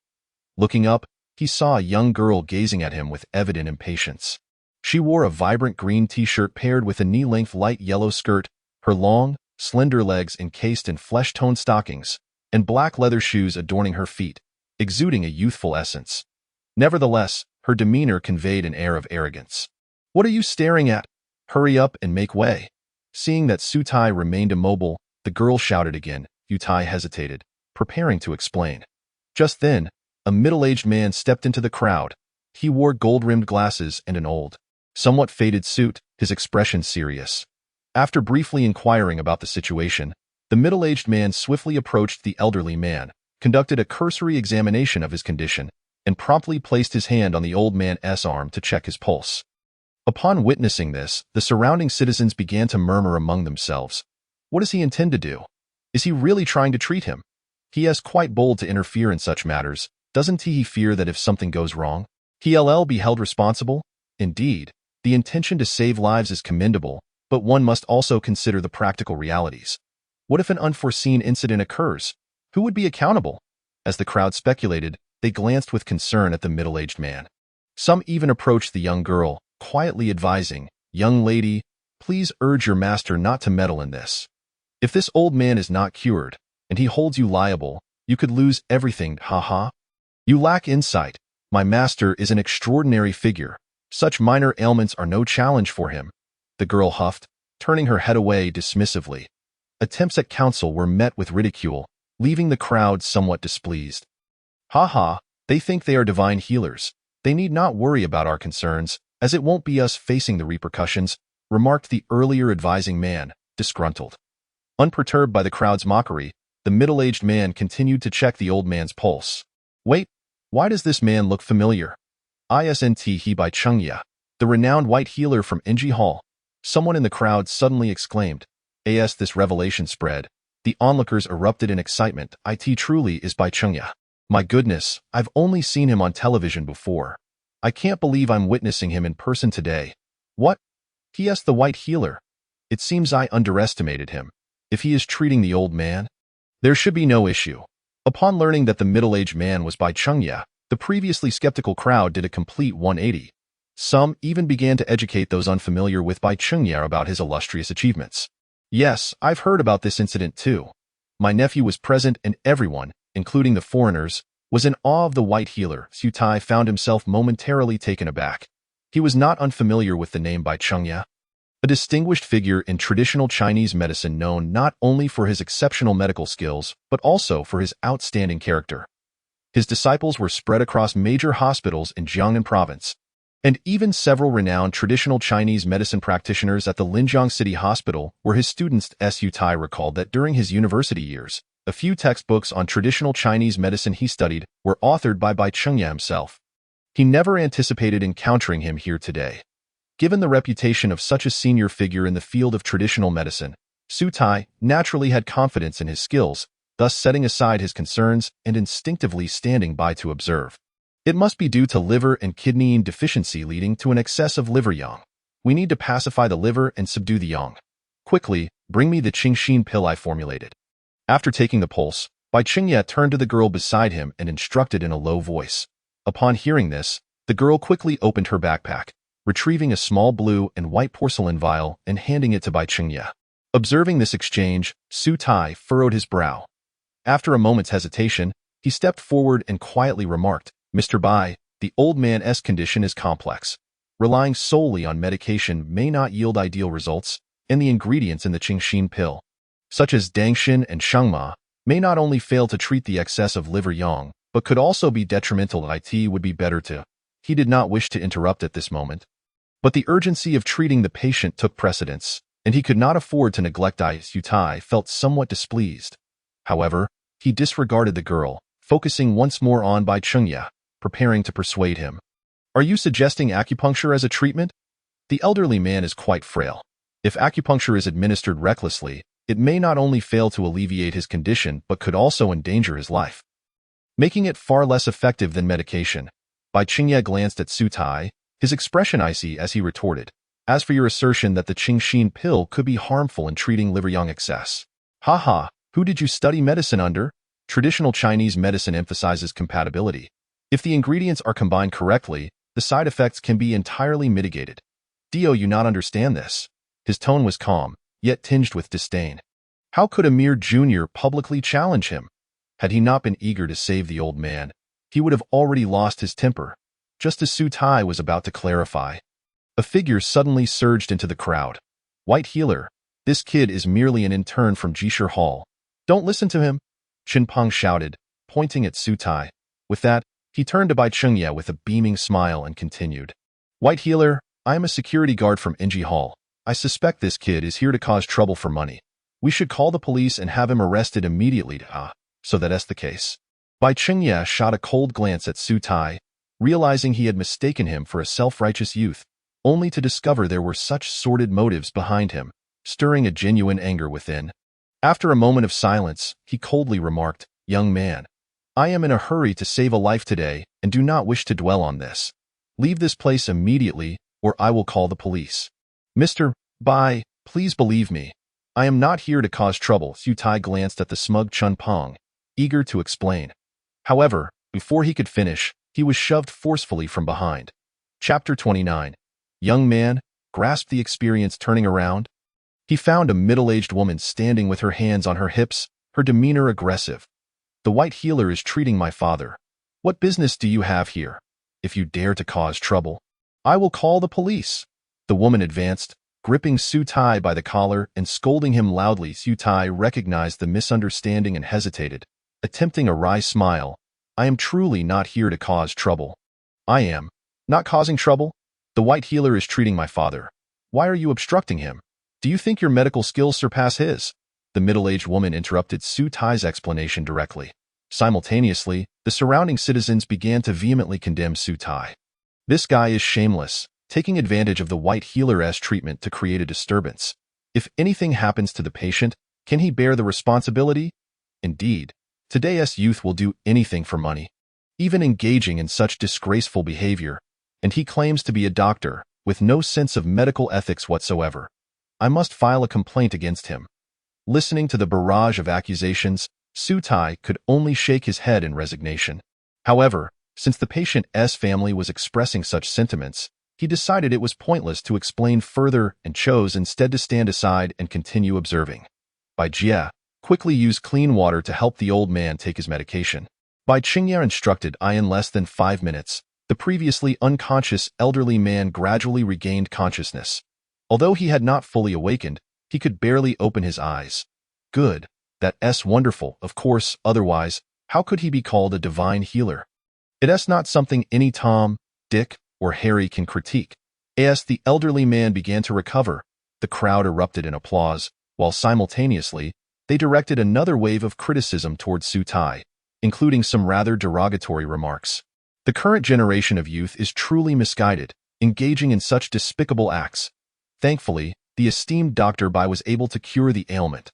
Looking up, he saw a young girl gazing at him with evident impatience. She wore a vibrant green t-shirt paired with a knee-length light yellow skirt, her long, slender legs encased in flesh-toned stockings, and black leather shoes adorning her feet, exuding a youthful essence. Nevertheless, her demeanor conveyed an air of arrogance. "What are you staring at? Hurry up and make way." Seeing that Su Tai remained immobile, the girl shouted again. Su Tai hesitated, preparing to explain. Just then, a middle-aged man stepped into the crowd. He wore gold-rimmed glasses and an old, somewhat faded suit, his expression serious. After briefly inquiring about the situation, the middle-aged man swiftly approached the elderly man, conducted a cursory examination of his condition, and promptly placed his hand on the old man's arm to check his pulse. Upon witnessing this, the surrounding citizens began to murmur among themselves. What does he intend to do? Is he really trying to treat him? He is quite bold to interfere in such matters. Doesn't he fear that if something goes wrong, he'll be held responsible? Indeed, the intention to save lives is commendable, but one must also consider the practical realities. What if an unforeseen incident occurs? Who would be accountable? As the crowd speculated, they glanced with concern at the middle-aged man. Some even approached the young girl, quietly advising, "Young lady, please urge your master not to meddle in this. If this old man is not cured, and he holds you liable, you could lose everything. Ha ha. You lack insight. My master is an extraordinary figure. Such minor ailments are no challenge for him." The girl huffed, turning her head away dismissively. Attempts at counsel were met with ridicule, leaving the crowd somewhat displeased. "Ha ha, they think they are divine healers. They need not worry about our concerns, as it won't be us facing the repercussions," remarked the earlier advising man, disgruntled. Unperturbed by the crowd's mockery, the middle-aged man continued to check the old man's pulse. "Wait, Why does this man look familiar? Isn't he by Chengya, the renowned white healer from Inji Hall? Someone in the crowd suddenly exclaimed. As this revelation spread, the onlookers erupted in excitement. It truly is by Chengya. My goodness, I've only seen him on television before. I can't believe I'm witnessing him in person today. What? He the white healer. It seems I underestimated him. If he is treating the old man, there should be no issue. Upon learning that the middle-aged man was by Chengya, the previously skeptical crowd did a complete 180. Some even began to educate those unfamiliar with Bai Chengya about his illustrious achievements. Yes, I've heard about this incident too. My nephew was present and everyone, including the foreigners, was in awe of the white healer. Su Tai found himself momentarily taken aback. He was not unfamiliar with the name Bai Chengya, a distinguished figure in traditional Chinese medicine known not only for his exceptional medical skills, but also for his outstanding character. His disciples were spread across major hospitals in Jiangnan province, and even several renowned traditional Chinese medicine practitioners at the Linjiang City Hospital were his students. Su Tai recalled that during his university years, a few textbooks on traditional Chinese medicine he studied were authored by Bai Chengya himself. He never anticipated encountering him here today. Given the reputation of such a senior figure in the field of traditional medicine, Su Tai naturally had confidence in his skills, thus setting aside his concerns and instinctively standing by to observe. It must be due to liver and kidney deficiency leading to an excess of liver yang. We need to pacify the liver and subdue the yang. Quickly, bring me the Qingxin pill I formulated. After taking the pulse, Bai Chengya turned to the girl beside him and instructed in a low voice. Upon hearing this, the girl quickly opened her backpack, retrieving a small blue and white porcelain vial and handing it to Bai Chengya. Observing this exchange, Su Tai furrowed his brow. After a moment's hesitation, he stepped forward and quietly remarked, Mr. Bai, the old man's condition is complex. Relying solely on medication may not yield ideal results, and the ingredients in the Qingxin pill, such as Dangshin and Shangma, may not only fail to treat the excess of liver yang, but could also be detrimental. It would be better to. He did not wish to interrupt at this moment, but the urgency of treating the patient took precedence, and he could not afford to neglect. Su Tai felt somewhat displeased. However, he disregarded the girl, focusing once more on Bai Chengya, preparing to persuade him. Are you suggesting acupuncture as a treatment? The elderly man is quite frail. If acupuncture is administered recklessly, it may not only fail to alleviate his condition but could also endanger his life, making it far less effective than medication. Bai Chengya glanced at Su Tai, his expression icy as he retorted, As for your assertion that the Qingxin pill could be harmful in treating liver yang excess. Haha, who did you study medicine under? Traditional Chinese medicine emphasizes compatibility. If the ingredients are combined correctly, the side effects can be entirely mitigated. Do you not understand this? His tone was calm, yet tinged with disdain. How could a mere junior publicly challenge him? Had he not been eager to save the old man, he would have already lost his temper. Just as Su Tai was about to clarify, a figure suddenly surged into the crowd. White healer, this kid is merely an intern from Jishir Hall. Don't listen to him, Qin Peng shouted, pointing at Su Tai. With that, he turned to Bai Chengya with a beaming smile and continued. White healer, I am a security guard from Inji Hall. I suspect this kid is here to cause trouble for money. We should call the police and have him arrested immediately. So that's the case. Bai Chengya shot a cold glance at Su Tai, realizing he had mistaken him for a self-righteous youth, only to discover there were such sordid motives behind him, stirring a genuine anger within. After a moment of silence, he coldly remarked, Young man, I am in a hurry to save a life today and do not wish to dwell on this. Leave this place immediately or I will call the police. Mr. Bai, please believe me. I am not here to cause trouble. Su Tai glanced at the smug Chun Peng, eager to explain. However, before he could finish, he was shoved forcefully from behind. Chapter 29. Young man, grasped the experience turning around. He found a middle-aged woman standing with her hands on her hips, her demeanor aggressive. The white healer is treating my father. What business do you have here? If you dare to cause trouble, I will call the police. The woman advanced, gripping Su Tai by the collar and scolding him loudly. Su Tai recognized the misunderstanding and hesitated, attempting a wry smile. I am truly not here to cause trouble. I am not causing trouble. The white healer is treating my father. Why are you obstructing him? Do you think your medical skills surpass his? The middle-aged woman interrupted Su Tai's explanation directly. Simultaneously, The surrounding citizens began to vehemently condemn Su Tai. This guy is shameless, taking advantage of the white healer's treatment to create a disturbance. If anything happens to the patient, can he bear the responsibility? Indeed, today's youth will do anything for money, even engaging in such disgraceful behavior, and he claims to be a doctor, with no sense of medical ethics whatsoever. I must file a complaint against him. Listening to the barrage of accusations, Su Tai could only shake his head in resignation. However, since the patient's family was expressing such sentiments, he decided it was pointless to explain further and chose instead to stand aside and continue observing. Bai Jie quickly used clean water to help the old man take his medication. Bai Qingye instructed in less than 5 minutes, the previously unconscious elderly man gradually regained consciousness. Although he had not fully awakened, he could barely open his eyes. Good. That's wonderful, of course, otherwise, how could he be called a divine healer? It's not something any Tom, Dick, or Harry can critique. As the elderly man began to recover, the crowd erupted in applause, while simultaneously, they directed another wave of criticism towards Su Tai, including some rather derogatory remarks. The current generation of youth is truly misguided, engaging in such despicable acts. Thankfully, the esteemed Dr. Bai was able to cure the ailment.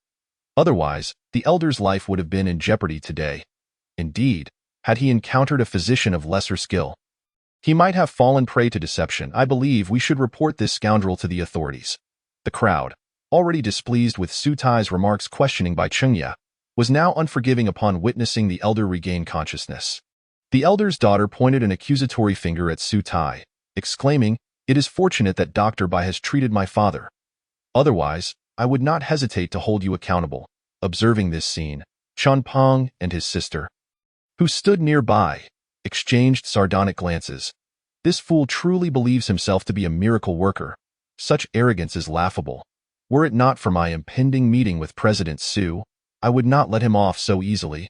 Otherwise, the elder's life would have been in jeopardy today. Indeed, had he encountered a physician of lesser skill, he might have fallen prey to deception. I believe we should report this scoundrel to the authorities. The crowd, already displeased with Su Tai's remarks questioning Bai Qingye, was now unforgiving upon witnessing the elder regain consciousness. The elder's daughter pointed an accusatory finger at Su Tai, exclaiming, "It is fortunate that Dr. Bai has treated my father. Otherwise, I would not hesitate to hold you accountable." Observing this scene, Chen Peng and his sister, who stood nearby, exchanged sardonic glances. This fool truly believes himself to be a miracle worker. Such arrogance is laughable. Were it not for my impending meeting with President Su, I would not let him off so easily.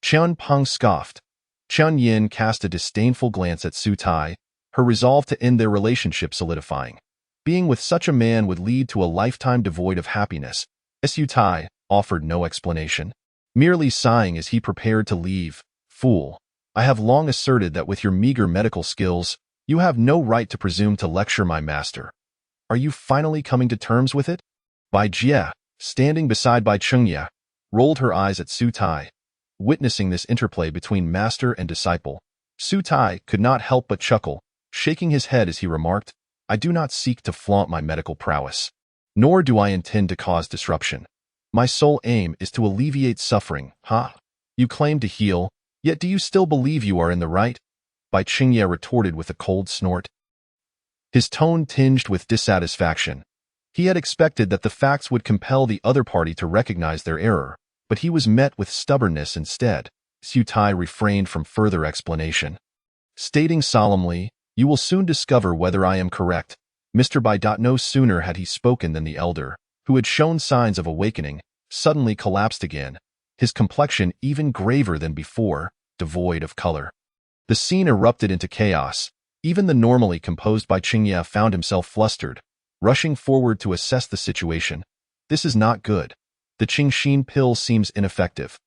Chen Peng scoffed. Chen Yin cast a disdainful glance at Su Tai, her resolve to end their relationship solidifying. Being with such a man would lead to a lifetime devoid of happiness. Su Tai offered no explanation, merely sighing as he prepared to leave. "Fool, I have long asserted that with your meager medical skills, you have no right to presume to lecture my master. Are you finally coming to terms with it?" Bai Jie, standing beside Bai Qingye, rolled her eyes at Su Tai. Witnessing this interplay between master and disciple, Su Tai could not help but chuckle, shaking his head as he remarked, "I do not seek to flaunt my medical prowess, nor do I intend to cause disruption. My sole aim is to alleviate suffering." "Ha! You claim to heal, yet do you still believe you are in the right?" Bai Qingye retorted with a cold snort, his tone tinged with dissatisfaction. He had expected that the facts would compel the other party to recognize their error, but he was met with stubbornness instead. Su Tai refrained from further explanation, stating solemnly, "You will soon discover whether I am correct." Mr. Bai. No sooner had he spoken than the elder, who had shown signs of awakening, suddenly collapsed again, his complexion even graver than before, devoid of color. The scene erupted into chaos. Even the normally composed Bai Qingye found himself flustered, rushing forward to assess the situation. "This is not good. The Qingxin pill seems ineffective.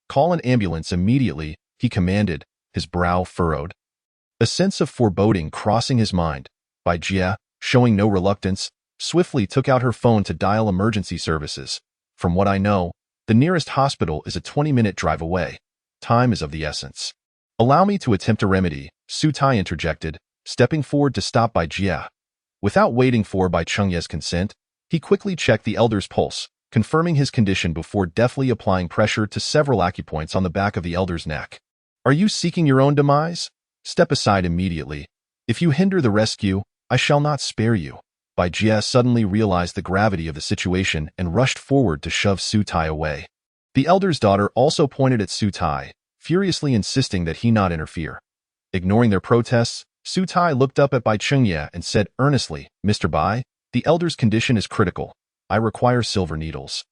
Call an ambulance immediately," he commanded, his brow furrowed. A sense of foreboding crossing his mind, Bai Jie, showing no reluctance, swiftly took out her phone to dial emergency services. "From what I know, the nearest hospital is a 20-minute drive away. Time is of the essence." "Allow me to attempt a remedy," Su Tai interjected, stepping forward to stop Bai Jie. Without waiting for Bai Qingye's consent, he quickly checked the elder's pulse, confirming his condition before deftly applying pressure to several acupoints on the back of the elder's neck. "Are you seeking your own demise? Step aside immediately. If you hinder the rescue, I shall not spare you." Bai Jie suddenly realized the gravity of the situation and rushed forward to shove Su Tai away. The elder's daughter also pointed at Su Tai, furiously insisting that he not interfere. Ignoring their protests, Su Tai looked up at Bai Qingye and said earnestly, "Mr. Bai, the elder's condition is critical. I require silver needles.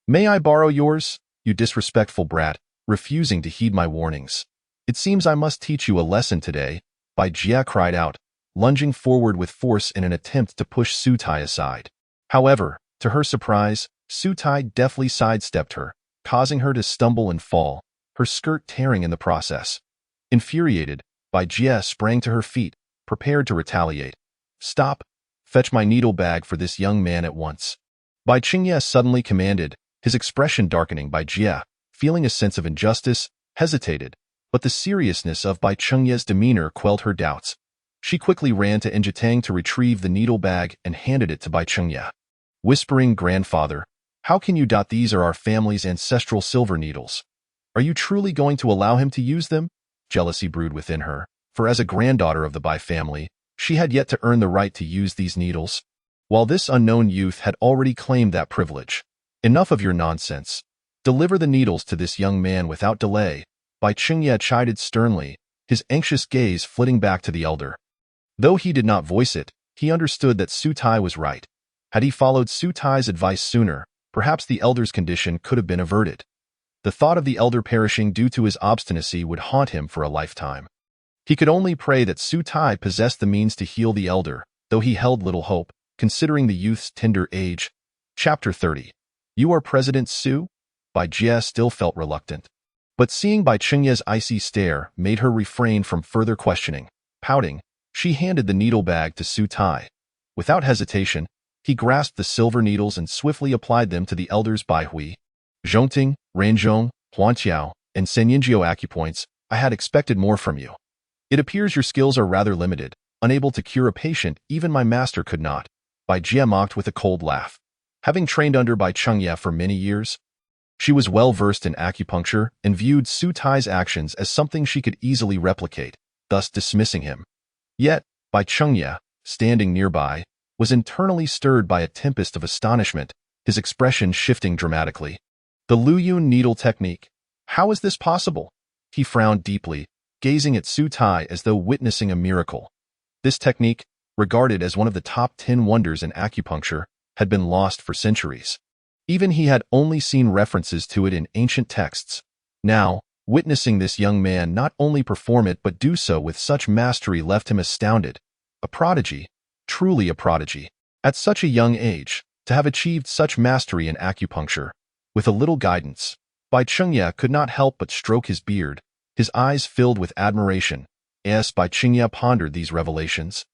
May I borrow yours, you disrespectful brat, refusing to heed my warnings? It seems I must teach you a lesson today," Bai Jie cried out, lunging forward with force in an attempt to push Su Tai aside. However, to her surprise, Su Tai deftly sidestepped her, causing her to stumble and fall, her skirt tearing in the process. Infuriated, Bai Jie sprang to her feet, prepared to retaliate. "Stop! Fetch my needle bag for this young man at once." Bai Qingye suddenly commanded, his expression darkening. Bai Jie, feeling a sense of injustice, hesitated, but the seriousness of Bai Chengye's demeanor quelled her doubts. She quickly ran to Njitang to retrieve the needle bag and handed it to Bai Chengye. Whispering, "Grandfather, how can you? These are our family's ancestral silver needles. Are you truly going to allow him to use them?" Jealousy brewed within her, for as a granddaughter of the Bai family, she had yet to earn the right to use these needles, while this unknown youth had already claimed that privilege. "Enough of your nonsense. Deliver the needles to this young man without delay," Bai Chengye chided sternly, his anxious gaze flitting back to the elder. Though he did not voice it, he understood that Su Tai was right. Had he followed Su Tai's advice sooner, perhaps the elder's condition could have been averted. The thought of the elder perishing due to his obstinacy would haunt him for a lifetime. He could only pray that Su Tai possessed the means to heal the elder, though he held little hope, considering the youth's tender age. Chapter 30. "You are President Su?" Bai Jie still felt reluctant. But seeing Bai Chengye's icy stare made her refrain from further questioning. Pouting, she handed the needle bag to Su Tai. Without hesitation, he grasped the silver needles and swiftly applied them to the elder's Baihui. "Zhongting, Ranzhong, Huanqiao, and Senyinjiao acupoints, I had expected more from you. It appears your skills are rather limited, unable to cure a patient even my master could not." Bai Jie mocked with a cold laugh. Having trained under Bai Chengye for many years, she was well versed in acupuncture and viewed Su Tai's actions as something she could easily replicate, thus dismissing him. Yet, Bai Chengye, standing nearby, was internally stirred by a tempest of astonishment, his expression shifting dramatically. "The Luyun needle technique. How is this possible?" He frowned deeply, gazing at Su Tai as though witnessing a miracle. This technique, regarded as one of the top 10 wonders in acupuncture, had been lost for centuries. Even he had only seen references to it in ancient texts. Now, witnessing this young man not only perform it but do so with such mastery left him astounded. A prodigy, truly a prodigy. At such a young age, to have achieved such mastery in acupuncture, with a little guidance, Bai Chengye could not help but stroke his beard, his eyes filled with admiration. As Bai Chengye pondered these revelations,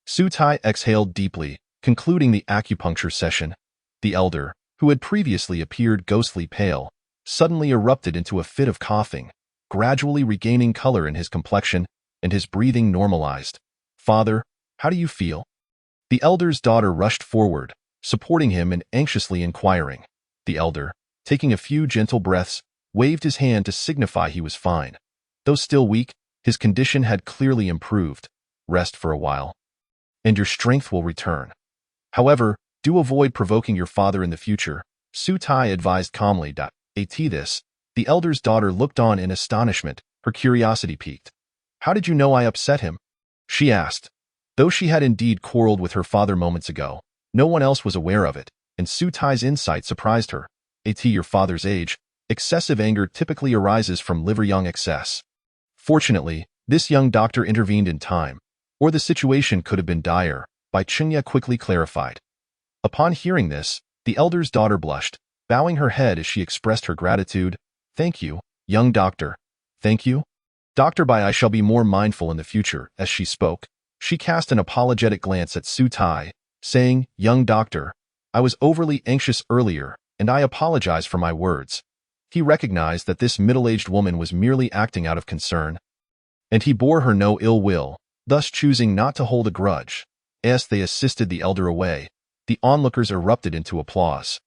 Su Tai exhaled deeply, concluding the acupuncture session. The elder, who had previously appeared ghostly pale, suddenly erupted into a fit of coughing, gradually regaining color in his complexion, and his breathing normalized. "Father, how do you feel?" The elder's daughter rushed forward, supporting him and anxiously inquiring. The elder, taking a few gentle breaths, waved his hand to signify he was fine. Though still weak, his condition had clearly improved. "Rest for a while, and your strength will return. However, do avoid provoking your father in the future," Su Tai advised calmly. At this, the elder's daughter looked on in astonishment, her curiosity piqued. "How did you know I upset him?" she asked. Though she had indeed quarreled with her father moments ago, no one else was aware of it, and Su Tai's insight surprised her. "At your father's age, excessive anger typically arises from liver-yang excess. Fortunately, this young doctor intervened in time, or the situation could have been dire," Bai Chengye quickly clarified. Upon hearing this, the elder's daughter blushed, bowing her head as she expressed her gratitude. "Thank you, young doctor. Thank you, Dr. Bai. I shall be more mindful in the future." As she spoke, she cast an apologetic glance at Su Tai, saying, "Young doctor, I was overly anxious earlier, and I apologize for my words." He recognized that this middle-aged woman was merely acting out of concern, and he bore her no ill will, thus choosing not to hold a grudge. As they assisted the elder away, the onlookers erupted into applause.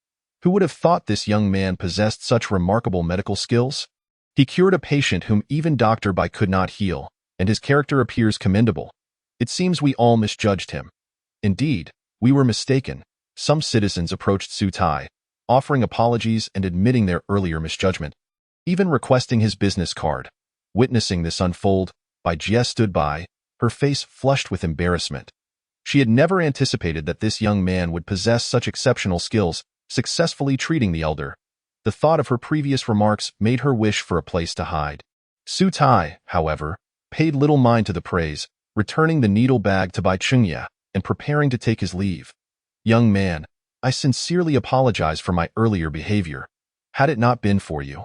Who would have thought this young man possessed such remarkable medical skills? He cured a patient whom even Dr. Bai could not heal, and his character appears commendable. It seems we all misjudged him. Indeed, we were mistaken. Some citizens approached Su Tai, offering apologies and admitting their earlier misjudgment, even requesting his business card. Witnessing this unfold, Bai Jie stood by, her face flushed with embarrassment. She had never anticipated that this young man would possess such exceptional skills, successfully treating the elder. The thought of her previous remarks made her wish for a place to hide. Su Tai, however, paid little mind to the praise, returning the needle bag to Bai Chengye and preparing to take his leave. "Young man, I sincerely apologize for my earlier behavior. Had it not been for you,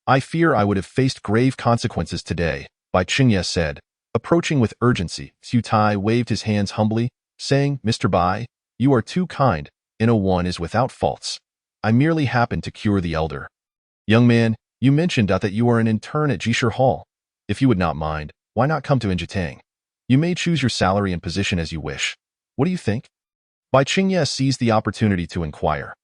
I fear I would have faced grave consequences today," Bai Qingye said. Approaching with urgency, Su Tai waved his hands humbly, saying, Mr. Bai, you are too kind, no one is without faults. I merely happened to cure the elder. Young man, you mentioned that you are an intern at Jishir Hall. If you would not mind, why not come to Injitang? You may choose your salary and position as you wish. What do you think? Bai Qingye seized the opportunity to inquire.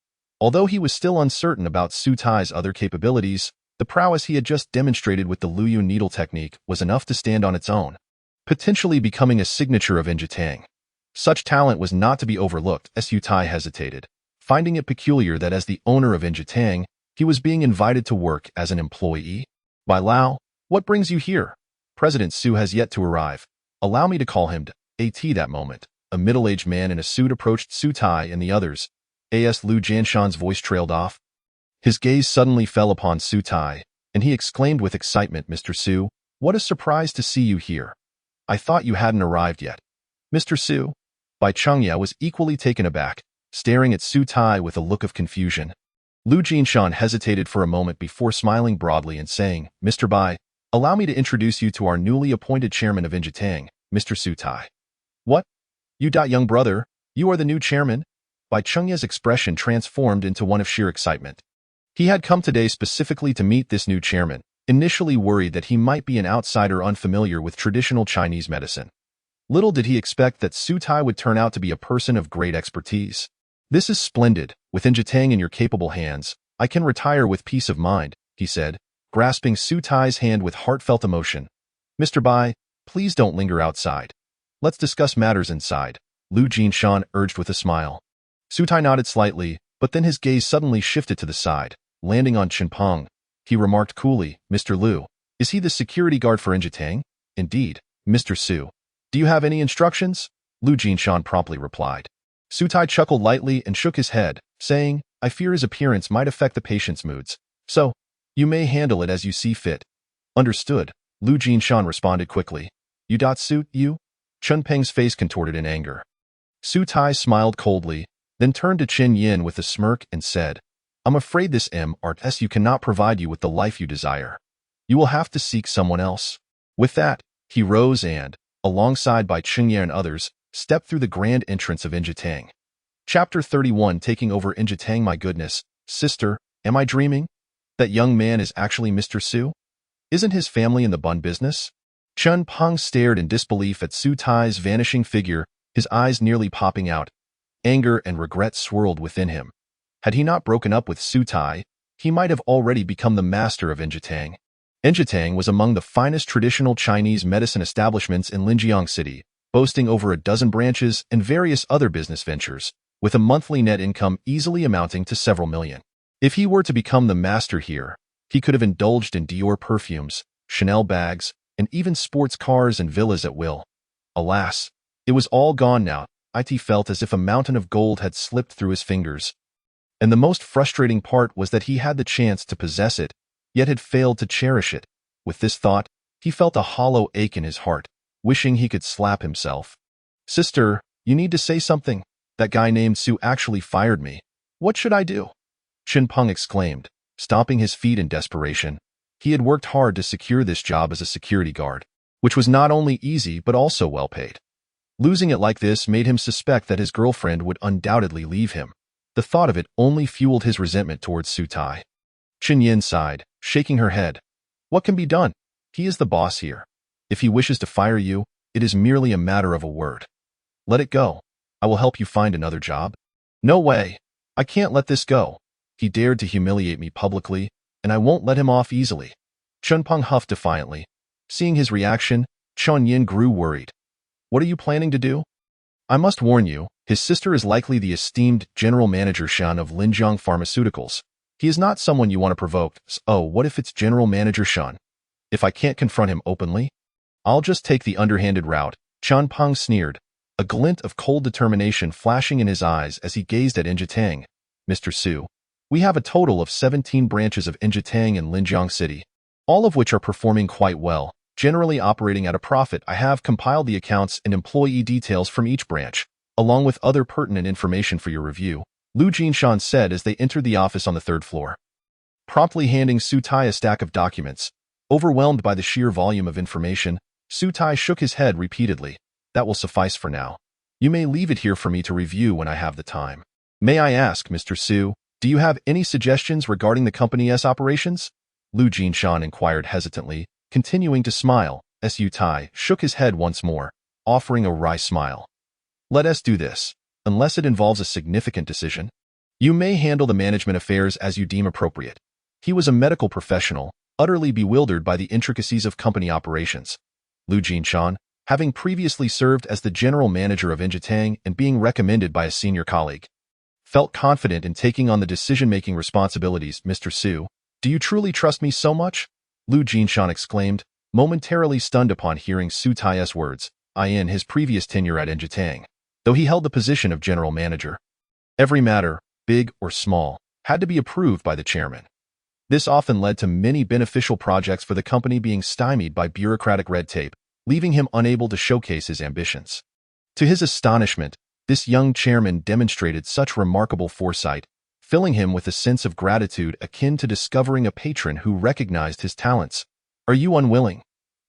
Although he was still uncertain about Su Tai's other capabilities, the prowess he had just demonstrated with the Luyu needle technique was enough to stand on its own, potentially becoming a signature of Injitang. Such talent was not to be overlooked, as Su Tai hesitated, finding it peculiar that as the owner of Injitang, he was being invited to work as an employee. Bai Lao, what brings you here? President Su has yet to arrive. Allow me to call him at that moment. A middle-aged man in a suit approached Su Tai and the others. As Lu Jianshan's voice trailed off. His gaze suddenly fell upon Su Tai, and he exclaimed with excitement, Mr. Su, what a surprise to see you here. I thought you hadn't arrived yet. Mr. Su? Bai Qingye was equally taken aback, staring at Su Tai with a look of confusion. Lu Jianshan hesitated for a moment before smiling broadly and saying, Mr. Bai, allow me to introduce you to our newly appointed chairman of Injitang, Mr. Su Tai. What? You, young brother, you are the new chairman? Bai Qingye's expression transformed into one of sheer excitement. He had come today specifically to meet this new chairman, initially worried that he might be an outsider unfamiliar with traditional Chinese medicine. Little did he expect that Su Tai would turn out to be a person of great expertise. This is splendid. With Injitang in your capable hands, I can retire with peace of mind, he said, grasping Su Tai's hand with heartfelt emotion. Mr. Bai, please don't linger outside. Let's discuss matters inside, Lu Jianshan urged with a smile. Su Tai nodded slightly, but then his gaze suddenly shifted to the side, landing on Chen Peng. He remarked coolly, Mr. Lu, is he the security guard for Injitang? Indeed, Mr. Su. Do you have any instructions? Lu Jianshan promptly replied. Su Tai chuckled lightly and shook his head, saying, I fear his appearance might affect the patient's moods. So, you may handle it as you see fit. Understood, Lu Jianshan responded quickly. You suit you? Chen Peng's face contorted in anger. Su Tai smiled coldly, then turned to Chen Yin with a smirk and said, I'm afraid this MRS you cannot provide you with the life you desire. You will have to seek someone else. With that, he rose and, alongside Bai Qingye and others, stepped through the grand entrance of Injitang. Chapter 31 Taking over Injitang. My goodness, sister, am I dreaming? That young man is actually Mr. Su? Isn't his family in the bun business? Chen Peng stared in disbelief at Su Tai's vanishing figure, his eyes nearly popping out. Anger and regret swirled within him. Had he not broken up with Su Tai, he might have already become the master of Injitang. Injitang was among the finest traditional Chinese medicine establishments in Linjiang City, boasting over a dozen branches and various other business ventures, with a monthly net income easily amounting to several million. If he were to become the master here, he could have indulged in Dior perfumes, Chanel bags, and even sports cars and villas at will. Alas, it was all gone now. It felt as if a mountain of gold had slipped through his fingers. And the most frustrating part was that he had the chance to possess it, yet had failed to cherish it. With this thought, he felt a hollow ache in his heart, wishing he could slap himself. Sister, you need to say something. That guy named Su actually fired me. What should I do? Chen Peng exclaimed, stomping his feet in desperation. He had worked hard to secure this job as a security guard, which was not only easy but also well paid. Losing it like this made him suspect that his girlfriend would undoubtedly leave him. The thought of it only fueled his resentment towards Su Tai. Chen Yin sighed, shaking her head. What can be done? He is the boss here. If he wishes to fire you, it is merely a matter of a word. Let it go. I will help you find another job. No way. I can't let this go. He dared to humiliate me publicly, and I won't let him off easily. Chen Peng huffed defiantly. Seeing his reaction, Chen Yin grew worried. What are you planning to do? I must warn you, his sister is likely the esteemed General Manager Shan of Linjiang Pharmaceuticals. He is not someone you want to provoke. Oh, what if it's General Manager Shan? If I can't confront him openly? I'll just take the underhanded route, Chen Peng sneered, a glint of cold determination flashing in his eyes as he gazed at Injitang. Mr. Su, we have a total of 17 branches of Injitang in Linjiang City, all of which are performing quite well, generally operating at a profit. I have compiled the accounts and employee details from each branch, along with other pertinent information for your review, Lu Jianshan said as they entered the office on the third floor. Promptly handing Su Tai a stack of documents, Overwhelmed by the sheer volume of information, Su Tai shook his head repeatedly. That will suffice for now. You may leave it here for me to review when I have the time. May I ask, Mr. Su, do you have any suggestions regarding the company's operations? Lu Jinshan inquired hesitantly, continuing to smile. Su Tai shook his head once more, offering a wry smile. Let us do this. Unless it involves a significant decision, you may handle the management affairs as you deem appropriate. He was a medical professional, utterly bewildered by the intricacies of company operations. Lu Jinshan, having previously served as the general manager of Injitang and being recommended by a senior colleague, felt confident in taking on the decision-making responsibilities. Mr. Su, do you truly trust me so much? Lu Jinshan exclaimed, momentarily stunned upon hearing Su Tai's words, in his previous tenure at Injitang, though he held the position of general manager. Every matter, big or small, had to be approved by the chairman. This often led to many beneficial projects for the company being stymied by bureaucratic red tape, leaving him unable to showcase his ambitions. To his astonishment, this young chairman demonstrated such remarkable foresight, filling him with a sense of gratitude akin to discovering a patron who recognized his talents. Are you unwilling?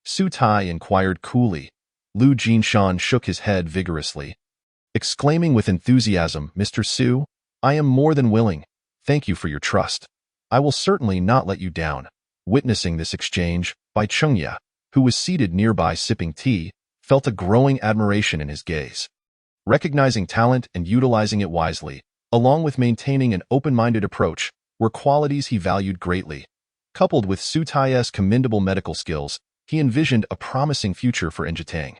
Su Tai inquired coolly. Lu Jinshan shook his head vigorously, exclaiming with enthusiasm, Mr. Su, I am more than willing. Thank you for your trust. I will certainly not let you down. Witnessing this exchange, Bai Chengye, who was seated nearby sipping tea, felt a growing admiration in his gaze. Recognizing talent and utilizing it wisely, along with maintaining an open-minded approach, were qualities he valued greatly. Coupled with Su Tai's commendable medical skills, he envisioned a promising future for Injitang.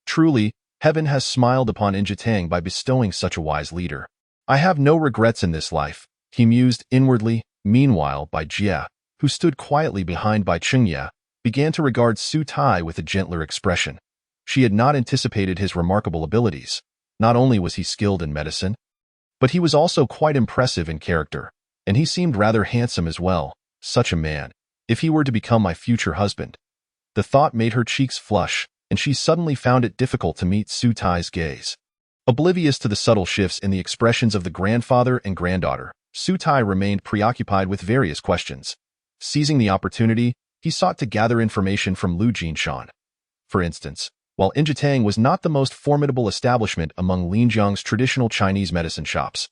Truly, heaven has smiled upon Injitang by bestowing such a wise leader. I have no regrets in this life, he mused inwardly. Meanwhile, Bai Jie, who stood quietly behind Bai Chengye, began to regard Su Tai with a gentler expression. She had not anticipated his remarkable abilities. Not only was he skilled in medicine, but he was also quite impressive in character, and he seemed rather handsome as well. Such a man, if he were to become my future husband. The thought made her cheeks flush, and she suddenly found it difficult to meet Su Tai's gaze. Oblivious to the subtle shifts in the expressions of the grandfather and granddaughter, Su Tai remained preoccupied with various questions. Seizing the opportunity, he sought to gather information from Lu Jinshan. For instance, while Injitang was not the most formidable establishment among Linjiang's traditional Chinese medicine shops,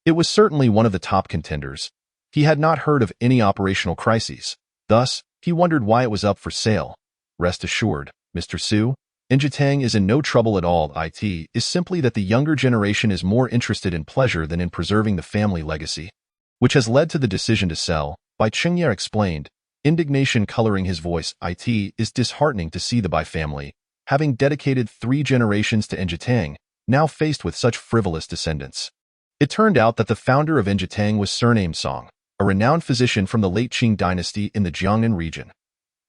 it was certainly one of the top contenders. He had not heard of any operational crises. Thus, he wondered why it was up for sale. Rest assured, Mr. Su, Injitang is in no trouble at all. It is simply that the younger generation is more interested in pleasure than in preserving the family legacy, which has led to the decision to sell, Bai Chengye explained, indignation coloring his voice. It is disheartening to see the Bai family, having dedicated 3 generations to Injitang, now faced with such frivolous descendants. It turned out that the founder of Injitang was surnamed Song, a renowned physician from the late Qing dynasty in the Jiangnan region.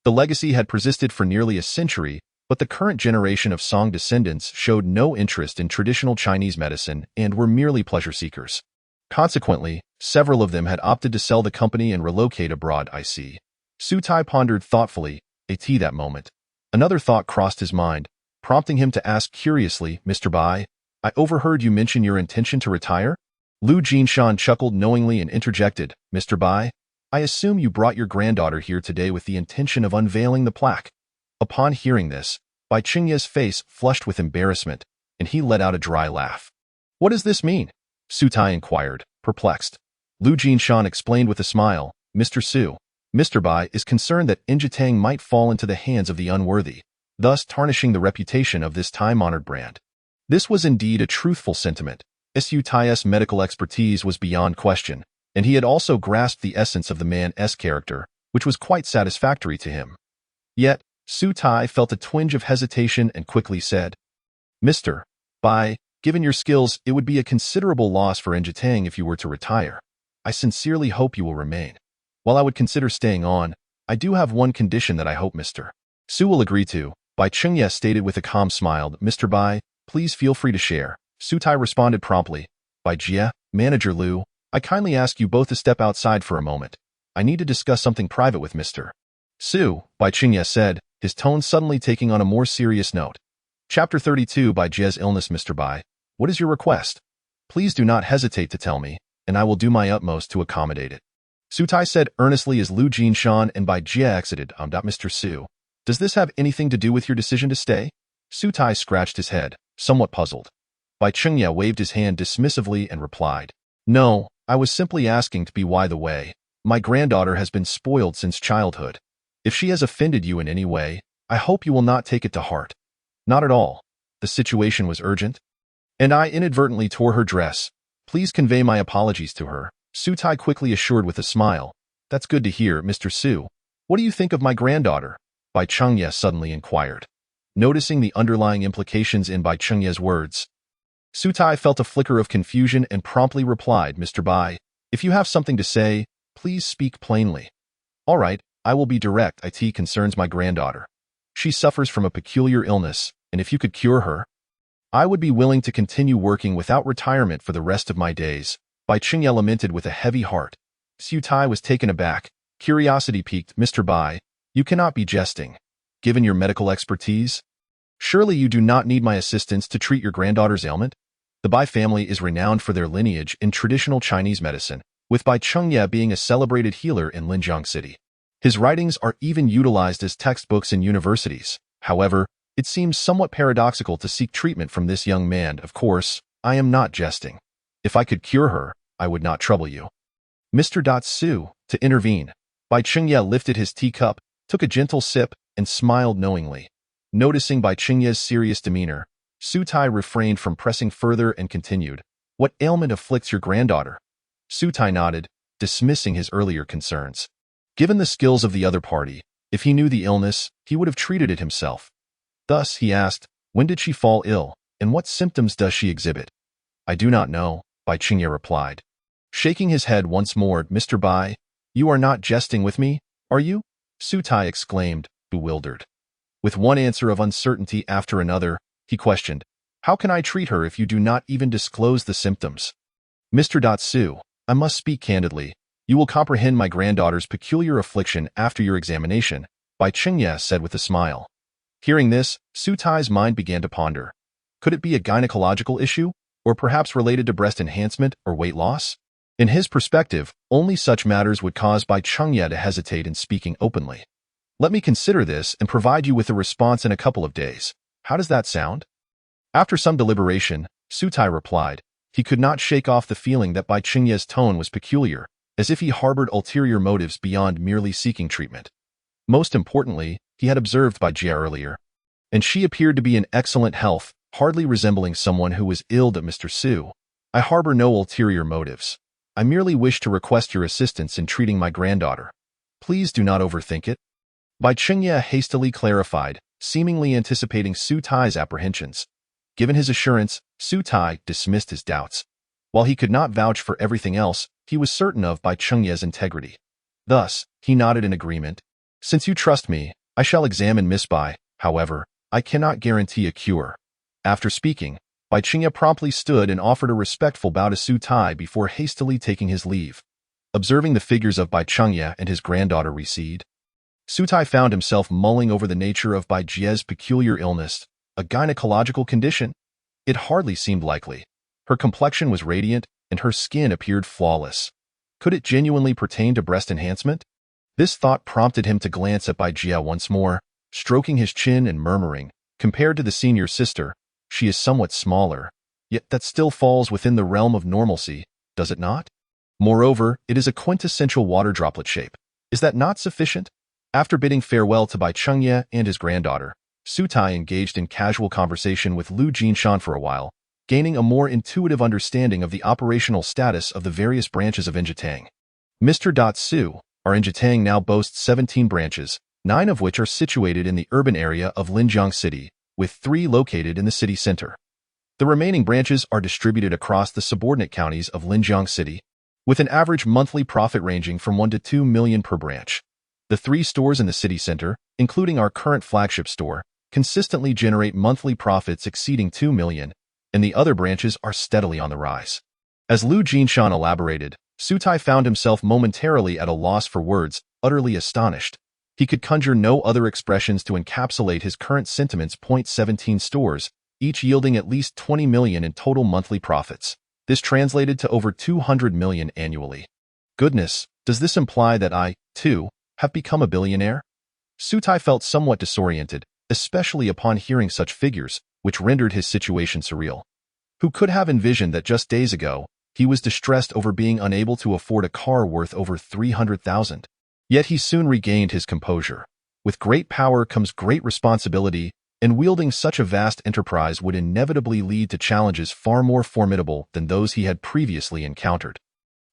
The legacy had persisted for nearly a century, but the current generation of Song descendants showed no interest in traditional Chinese medicine and were merely pleasure seekers. Consequently, several of them had opted to sell the company and relocate abroad. I see. Su Tai pondered thoughtfully, that moment. Another thought crossed his mind, prompting him to ask curiously, Mr. Bai, I overheard you mention your intention to retire? Lu Jinshan chuckled knowingly and interjected, Mr. Bai, I assume you brought your granddaughter here today with the intention of unveiling the plaque. Upon hearing this, Bai Chengye's face flushed with embarrassment, and he let out a dry laugh. What does this mean? Su Tai inquired, perplexed. Lu Jinshan explained with a smile, Mr. Su, Mr. Bai is concerned that Injitang might fall into the hands of the unworthy, thus tarnishing the reputation of this time-honored brand. This was indeed a truthful sentiment. Su Tai's medical expertise was beyond question, and he had also grasped the essence of the man's character, which was quite satisfactory to him. Yet, Su Tai felt a twinge of hesitation and quickly said, Mr. Bai, given your skills, it would be a considerable loss for Injitang if you were to retire. I sincerely hope you will remain. While I would consider staying on, I do have one condition that I hope Mr. Su will agree to, Bai Chengye stated with a calm smile. Mr. Bai, please feel free to share. Su Tai responded promptly. Bai Jie, Manager Lu, I kindly ask you both to step outside for a moment. I need to discuss something private with Mr. Su, Bai Chengye said, his tone suddenly taking on a more serious note. Chapter 32 Bai Jie's illness. Mr. Bai, what is your request? Please do not hesitate to tell me, and I will do my utmost to accommodate it. Sutai said earnestly as Lu Jinshan and Bai Jie exited. Mr. Su, does this have anything to do with your decision to stay? Sutai scratched his head, somewhat puzzled. Bai Chengye waved his hand dismissively and replied, No, I was simply asking to be by the way. My granddaughter has been spoiled since childhood. If she has offended you in any way, I hope you will not take it to heart. Not at all. The situation was urgent, and I inadvertently tore her dress. Please convey my apologies to her. Sutai quickly assured with a smile. That's good to hear, Mr. Su. What do you think of my granddaughter? Bai Chengye suddenly inquired. Noticing the underlying implications in Bai Chengye's words, Sutai felt a flicker of confusion and promptly replied, Mr. Bai, if you have something to say, please speak plainly. All right, I will be direct. It concerns my granddaughter. She suffers from a peculiar illness, and if you could cure her, I would be willing to continue working without retirement for the rest of my days. Bai Chengye lamented with a heavy heart. Sutai was taken aback. Curiosity piqued. Mr. Bai, you cannot be jesting. Given your medical expertise, surely you do not need my assistance to treat your granddaughter's ailment? The Bai family is renowned for their lineage in traditional Chinese medicine, with Bai Chengye being a celebrated healer in Linjiang City. His writings are even utilized as textbooks in universities. However, it seems somewhat paradoxical to seek treatment from this young man. Of course, I am not jesting. If I could cure her, I would not trouble you. Mr. Su, to intervene. Bai Chengye lifted his teacup, took a gentle sip, and smiled knowingly. Noticing Bai Chengye's serious demeanor, Sutai refrained from pressing further and continued, What ailment afflicts your granddaughter? Sutai nodded, dismissing his earlier concerns. Given the skills of the other party, if he knew the illness, he would have treated it himself. Thus, he asked, When did she fall ill, and what symptoms does she exhibit? I do not know, Bai Chengye replied. Shaking his head once more, Mr. Bai, you are not jesting with me, are you? Sutai exclaimed, bewildered. With one answer of uncertainty after another, he questioned, How can I treat her if you do not even disclose the symptoms? Mr. Su, I must speak candidly. You will comprehend my granddaughter's peculiar affliction after your examination, Bai Chengye said with a smile. Hearing this, Sutai's mind began to ponder. Could it be a gynecological issue, or perhaps related to breast enhancement or weight loss? In his perspective, only such matters would cause Bai Chengye to hesitate in speaking openly. Let me consider this and provide you with a response in a couple of days. How does that sound? After some deliberation, Sutai replied. He could not shake off the feeling that Bai Chengye's tone was peculiar, as if he harbored ulterior motives beyond merely seeking treatment. Most importantly, he had observed Bai Jie earlier, and she appeared to be in excellent health, hardly resembling someone who was ill. Mr. Su, I harbor no ulterior motives. I merely wish to request your assistance in treating my granddaughter. Please do not overthink it. Bai Chengye hastily clarified, seemingly anticipating Sutai's apprehensions. Given his assurance, Sutai dismissed his doubts. While he could not vouch for everything else, he was certain of Bai Chengye's integrity. Thus, he nodded in agreement. Since you trust me, I shall examine Miss Bai. However, I cannot guarantee a cure. After speaking, Bai Chengye promptly stood and offered a respectful bow to Sutai before hastily taking his leave. Observing the figures of Bai Chengye and his granddaughter recede, Sutai found himself mulling over the nature of Bai Jie's peculiar illness, a gynecological condition. It hardly seemed likely. Her complexion was radiant, and her skin appeared flawless. Could it genuinely pertain to breast enhancement? This thought prompted him to glance at Bai Jie once more, stroking his chin and murmuring, Compared to the senior sister, she is somewhat smaller, yet that still falls within the realm of normalcy, does it not? Moreover, it is a quintessential water droplet shape. Is that not sufficient? After bidding farewell to Bai Chengye and his granddaughter, Sutai engaged in casual conversation with Lu Jinshan for a while, gaining a more intuitive understanding of the operational status of the various branches of Injitang. Mr. Su, our Injitang now boasts 17 branches, 9 of which are situated in the urban area of Linjiang City, with 3 located in the city center. The remaining branches are distributed across the subordinate counties of Linjiang City, with an average monthly profit ranging from 1 to 2 million per branch. The 3 stores in the city center, including our current flagship store, consistently generate monthly profits exceeding 2 million, and the other branches are steadily on the rise. As Lu Jinshan elaborated, Sutai found himself momentarily at a loss for words, utterly astonished. He could conjure no other expressions to encapsulate his current sentiments. 17 stores, each yielding at least 20 million in total monthly profits. This translated to over 200 million annually. Goodness, Does this imply that I, too, have become a billionaire? Sutai felt somewhat disoriented, especially upon hearing such figures, which rendered his situation surreal. Who could have envisioned that just days ago, he was distressed over being unable to afford a car worth over 300,000? Yet he soon regained his composure. With great power comes great responsibility, and wielding such a vast enterprise would inevitably lead to challenges far more formidable than those he had previously encountered.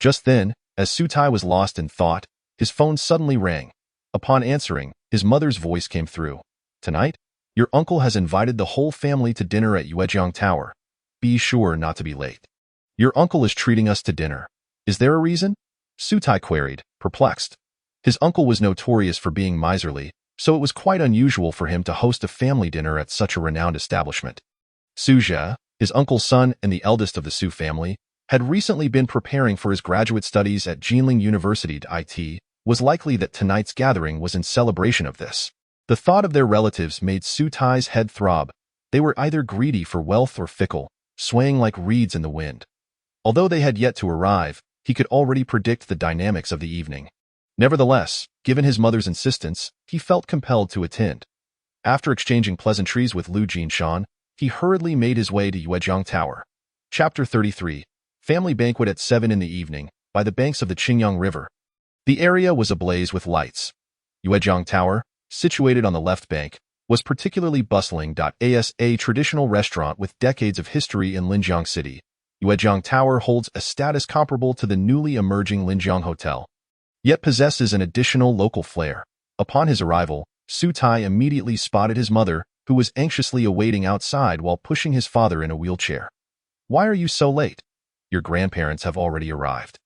Just then, as Sutai was lost in thought, his phone suddenly rang. Upon answering, his mother's voice came through. "Tonight, your uncle has invited the whole family to dinner at Yuejiang Tower. Be sure not to be late. Your uncle is treating us to dinner. Is there a reason?" Sutai queried, perplexed. His uncle was notorious for being miserly, so it was quite unusual for him to host a family dinner at such a renowned establishment. Su Jie, his uncle's son and the eldest of the Su family, had recently been preparing for his graduate studies at Jinling University. It was likely that tonight's gathering was in celebration of this. The thought of their relatives made Sutai's head throb. They were either greedy for wealth or fickle, swaying like reeds in the wind. Although they had yet to arrive, he could already predict the dynamics of the evening. Nevertheless, given his mother's insistence, he felt compelled to attend. After exchanging pleasantries with Lu Jinshan, he hurriedly made his way to Yuejiang Tower. Chapter 33. Family Banquet at 7 in the evening, by the banks of the Qingyang River. The area was ablaze with lights. Yuejiang Tower, situated on the left bank, was particularly bustling. As a traditional restaurant with decades of history in Linjiang City, Yuejiang Tower holds a status comparable to the newly emerging Linjiang Hotel, yet possesses an additional local flair. Upon his arrival, Sutai immediately spotted his mother, who was anxiously awaiting outside while pushing his father in a wheelchair. "Why are you so late? Your grandparents have already arrived.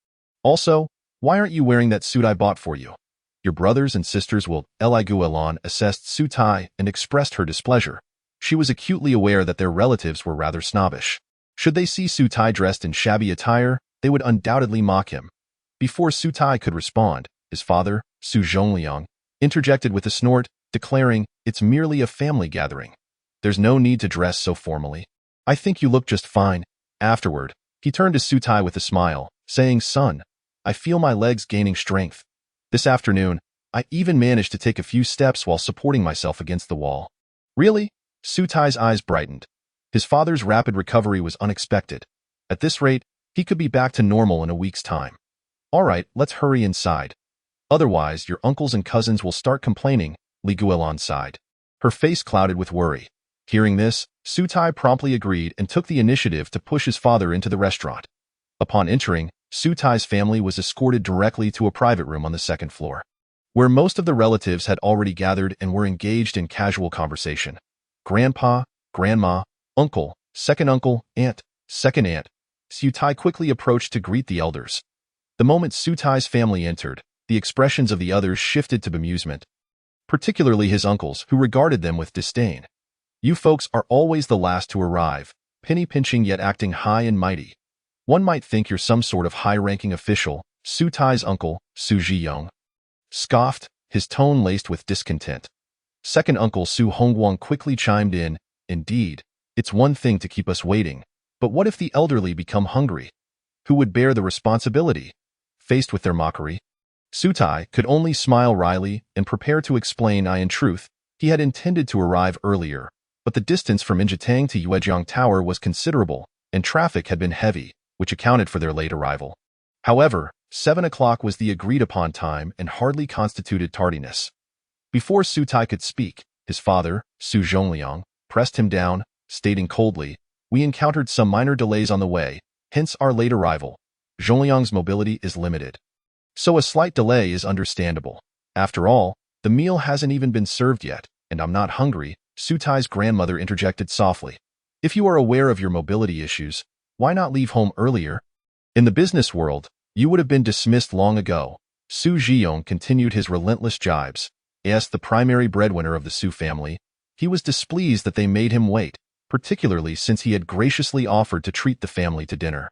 Also, why aren't you wearing that suit I bought for you? Your brothers and sisters will..." Eliguelon assessed Sutai and expressed her displeasure. She was acutely aware that their relatives were rather snobbish. Should they see Sutai dressed in shabby attire, they would undoubtedly mock him. Before Sutai could respond, his father, Su Zhongliang, interjected with a snort, declaring, "It's merely a family gathering. There's no need to dress so formally. I think you look just fine." Afterward, he turned to Sutai with a smile, saying, "Son, I feel my legs gaining strength. This afternoon, I even managed to take a few steps while supporting myself against the wall." "Really?" Sutai's eyes brightened. His father's rapid recovery was unexpected. At this rate, he could be back to normal in a week's time. "All right, let's hurry inside. Otherwise, your uncles and cousins will start complaining," Li Guilin sighed. Her face clouded with worry. Hearing this, Sutai promptly agreed and took the initiative to push his father into the restaurant. Upon entering, Sutai's family was escorted directly to a private room on the second floor, where most of the relatives had already gathered and were engaged in casual conversation. Grandpa, grandma, uncle, aunt, second aunt. Sutai quickly approached to greet the elders. The moment Sutai's family entered, the expressions of the others shifted to bemusement, particularly his uncles, who regarded them with disdain. "You folks are always the last to arrive, penny-pinching yet acting high and mighty. One might think you're some sort of high-ranking official," Sutai's uncle, Su Zhiyong, scoffed, his tone laced with discontent. Second uncle Su Hongguang quickly chimed in, "Indeed, it's one thing to keep us waiting, but what if the elderly become hungry? Who would bear the responsibility?" Faced with their mockery, Sutai could only smile wryly and prepare to explain. In truth, he had intended to arrive earlier, but the distance from Injitang to Yuejiang Tower was considerable, and traffic had been heavy, which accounted for their late arrival. However, 7 o'clock was the agreed-upon time and hardly constituted tardiness. Before Sutai could speak, his father, Su Zhongliang, pressed him down, stating coldly, "We encountered some minor delays on the way, hence our late arrival. Zhongliang's mobility is limited, so a slight delay is understandable. After all, the meal hasn't even been served yet, and I'm not hungry," Sutai's grandmother interjected softly. "If you are aware of your mobility issues, why not leave home earlier? In the business world, you would have been dismissed long ago." Su Zhiyong continued his relentless jibes. As the primary breadwinner of the Su family, he was displeased that they made him wait, particularly since he had graciously offered to treat the family to dinner.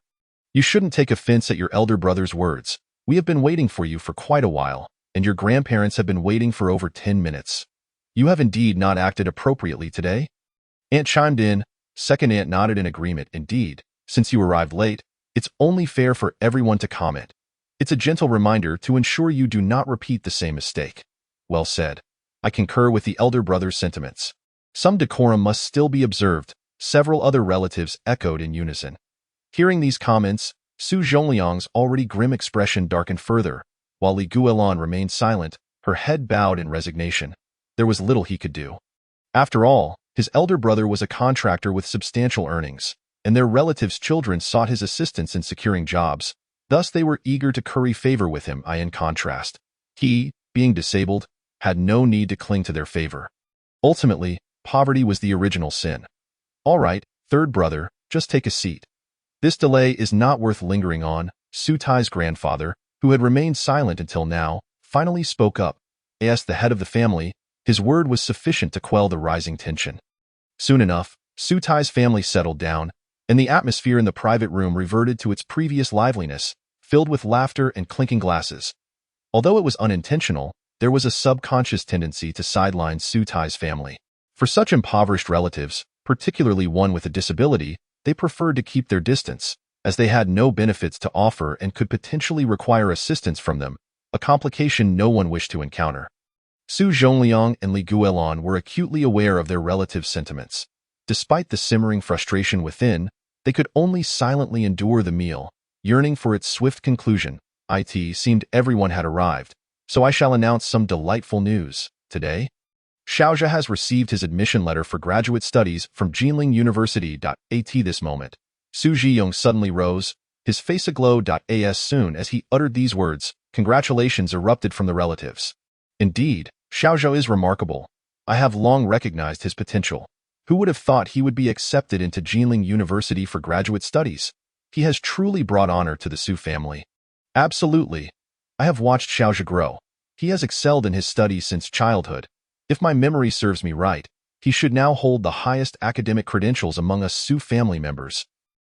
"You shouldn't take offense at your elder brother's words. We have been waiting for you for quite a while, and your grandparents have been waiting for over 10 minutes. You have indeed not acted appropriately today." Aunt chimed in. Second aunt nodded in agreement. "Indeed, since you arrived late, it's only fair for everyone to comment. It's a gentle reminder to ensure you do not repeat the same mistake. Well said. I concur with the elder brother's sentiments. Some decorum must still be observed, several other relatives echoed in unison. Hearing these comments, Su Zhongliang's already grim expression darkened further, while Li Guolan remained silent, her head bowed in resignation. There was little he could do. After all, his elder brother was a contractor with substantial earnings, and their relatives' children sought his assistance in securing jobs. Thus they were eager to curry favor with him. In contrast, he, being disabled, had no need to cling to their favor. Ultimately, poverty was the original sin. All right, third brother, just take a seat. This delay is not worth lingering on. Su Tai's grandfather, who had remained silent until now, finally spoke up. As the head of the family, his word was sufficient to quell the rising tension. Soon enough, Su Tai's family settled down, and the atmosphere in the private room reverted to its previous liveliness, filled with laughter and clinking glasses. Although it was unintentional, there was a subconscious tendency to sideline Su Tai's family. For such impoverished relatives, particularly one with a disability, they preferred to keep their distance, as they had no benefits to offer and could potentially require assistance from them, a complication no one wished to encounter. Su Zhongliang and Li Guolan were acutely aware of their relatives' sentiments. Despite the simmering frustration within, they could only silently endure the meal, yearning for its swift conclusion. It seemed everyone had arrived, so I shall announce some delightful news. Today, Xiaozha has received his admission letter for graduate studies from Jinling University. At this moment, Su Zhiyong suddenly rose, his face aglow. As soon as he uttered these words, congratulations erupted from the relatives. Indeed, Xiaozha is remarkable. I have long recognized his potential. Who would have thought he would be accepted into Jinling University for graduate studies? He has truly brought honor to the Su family. Absolutely. I have watched Xiaozha grow. He has excelled in his studies since childhood. If my memory serves me right, he should now hold the highest academic credentials among us Su family members,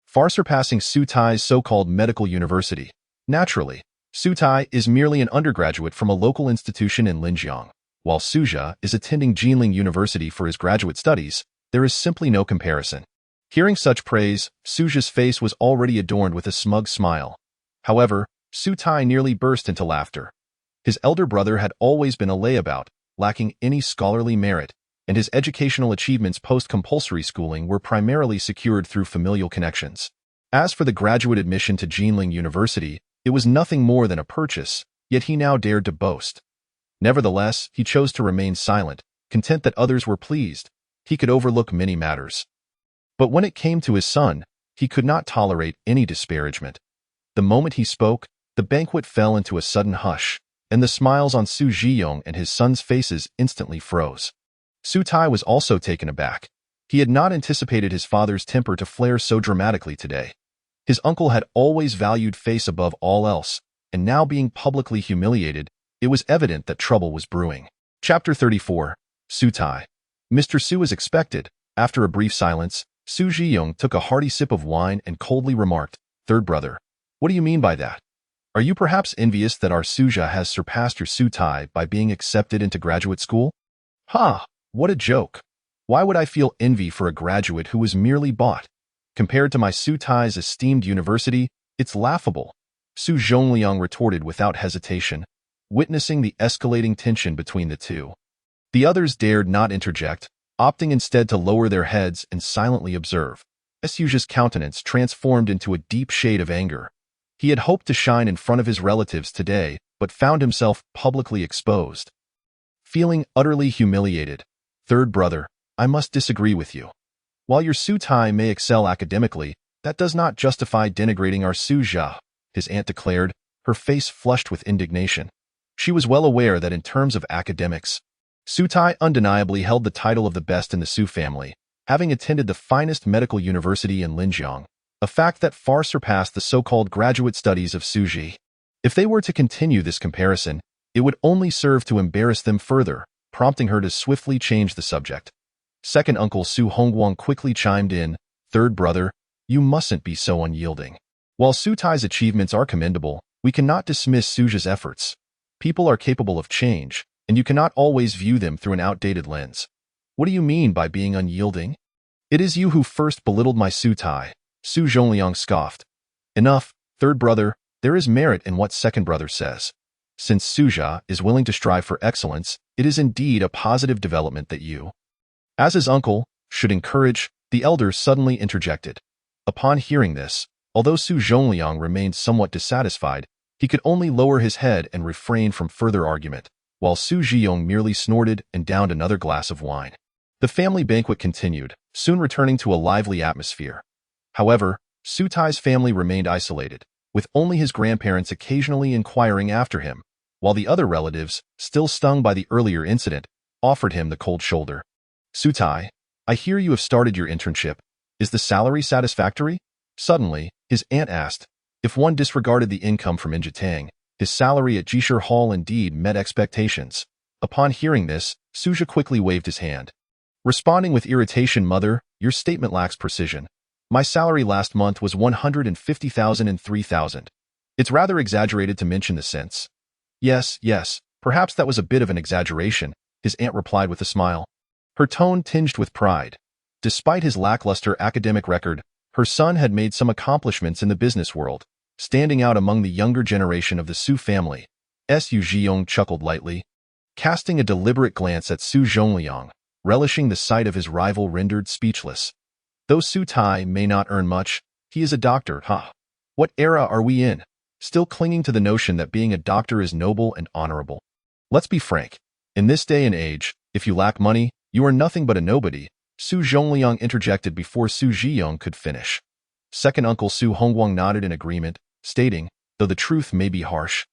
far surpassing Su Tai's so-called medical university. Naturally, Su Tai is merely an undergraduate from a local institution in Linjiang, while Suzha is attending Jinling University for his graduate studies. There is simply no comparison. Hearing such praise, Suzha's face was already adorned with a smug smile. However, Su Tai nearly burst into laughter. His elder brother had always been a layabout, lacking any scholarly merit, and his educational achievements post-compulsory schooling were primarily secured through familial connections. As for the graduate admission to Jinling University, it was nothing more than a purchase, yet he now dared to boast. Nevertheless, he chose to remain silent, content that others were pleased. He could overlook many matters. But when it came to his son, he could not tolerate any disparagement. The moment he spoke, the banquet fell into a sudden hush, and the smiles on Su Zhiyong and his son's faces instantly froze. Su Tai was also taken aback. He had not anticipated his father's temper to flare so dramatically today. His uncle had always valued face above all else, and now being publicly humiliated, it was evident that trouble was brewing. Chapter 34. Su Tai. Mr. Su as expected. After a brief silence, Su Zhiyong took a hearty sip of wine and coldly remarked, "Third brother, what do you mean by that? Are you perhaps envious that our Suzha has surpassed your Su Tai by being accepted into graduate school?" "Ha! What a joke! Why would I feel envy for a graduate who was merely bought? Compared to my Su Tai's esteemed university, it's laughable," Su Zhongliang retorted without hesitation, witnessing the escalating tension between the two. The others dared not interject, opting instead to lower their heads and silently observe. Suzha's countenance transformed into a deep shade of anger. He had hoped to shine in front of his relatives today, but found himself publicly exposed. Feeling utterly humiliated, "Third brother, I must disagree with you. While your Su Tai may excel academically, that does not justify denigrating our Suzha," his aunt declared, her face flushed with indignation. She was well aware that in terms of academics, Su Tai undeniably held the title of the best in the Su family, having attended the finest medical university in Linjiang, a fact that far surpassed the so-called graduate studies of Suji. If they were to continue this comparison, it would only serve to embarrass them further, prompting her to swiftly change the subject. Second uncle Su Hongguang quickly chimed in, "Third brother, you mustn't be so unyielding. While Su Tai's achievements are commendable, we cannot dismiss Suzha's efforts. People are capable of change, and you cannot always view them through an outdated lens. What do you mean by being unyielding? It is you who first belittled my Su Tai," Su Zhongliang scoffed. "Enough, third brother, There is merit in what second brother says. Since Suja is willing to strive for excellence, it is indeed a positive development that you, as his uncle, should encourage. The elder suddenly interjected. Upon hearing this, although Su Zhongliang remained somewhat dissatisfied, he could only lower his head and refrain from further argument, while Su Zhiyong merely snorted and downed another glass of wine. The family banquet continued, soon returning to a lively atmosphere. However, Su Tai's family remained isolated, with only his grandparents occasionally inquiring after him, while the other relatives, still stung by the earlier incident, offered him the cold shoulder. Su Tai, I hear you have started your internship. Is the salary satisfactory? Suddenly, his aunt asked. If one disregarded the income from Injitang, his salary at Jishir Hall indeed met expectations. Upon hearing this, Suja quickly waved his hand. Responding with irritation, Mother, your statement lacks precision. My salary last month was 150,000 and 3,000. It's rather exaggerated to mention the cents. Yes, perhaps that was a bit of an exaggeration, his aunt replied with a smile. Her tone tinged with pride. Despite his lackluster academic record, her son had made some accomplishments in the business world, standing out among the younger generation of the Su family. Su Zhiyong chuckled lightly, casting a deliberate glance at Su Zhongliang, relishing the sight of his rival rendered speechless. Though Su Tai may not earn much, he is a doctor, huh? What era are we in? Still clinging to the notion that being a doctor is noble and honorable. Let's be frank. In this day and age, if you lack money, you are nothing but a nobody, Su Zhongliang interjected before Su Zhiyong could finish. Second uncle Su Hongguang nodded in agreement, stating, though the truth may be harsh,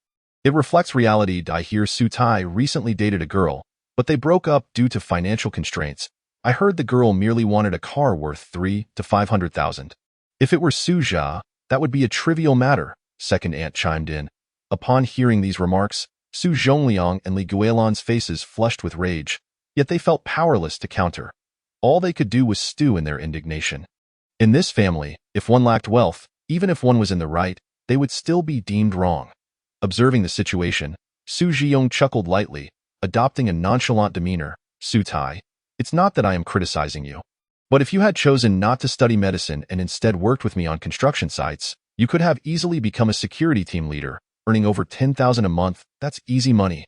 it reflects reality. I hear Su Tai recently dated a girl, but they broke up due to financial constraints. I heard the girl merely wanted a car worth 300,000 to 500,000. If it were Su Jia, that would be a trivial matter, second aunt chimed in. Upon hearing these remarks, Su Zhongliang and Li Guilan's faces flushed with rage, yet they felt powerless to counter. All they could do was stew in their indignation. In this family, if one lacked wealth, even if one was in the right, they would still be deemed wrong. Observing the situation, Su Zhiyong chuckled lightly, adopting a nonchalant demeanor. Su Tai, it's not that I am criticizing you. But if you had chosen not to study medicine and instead worked with me on construction sites, you could have easily become a security team leader, earning over 10,000 a month. That's easy money.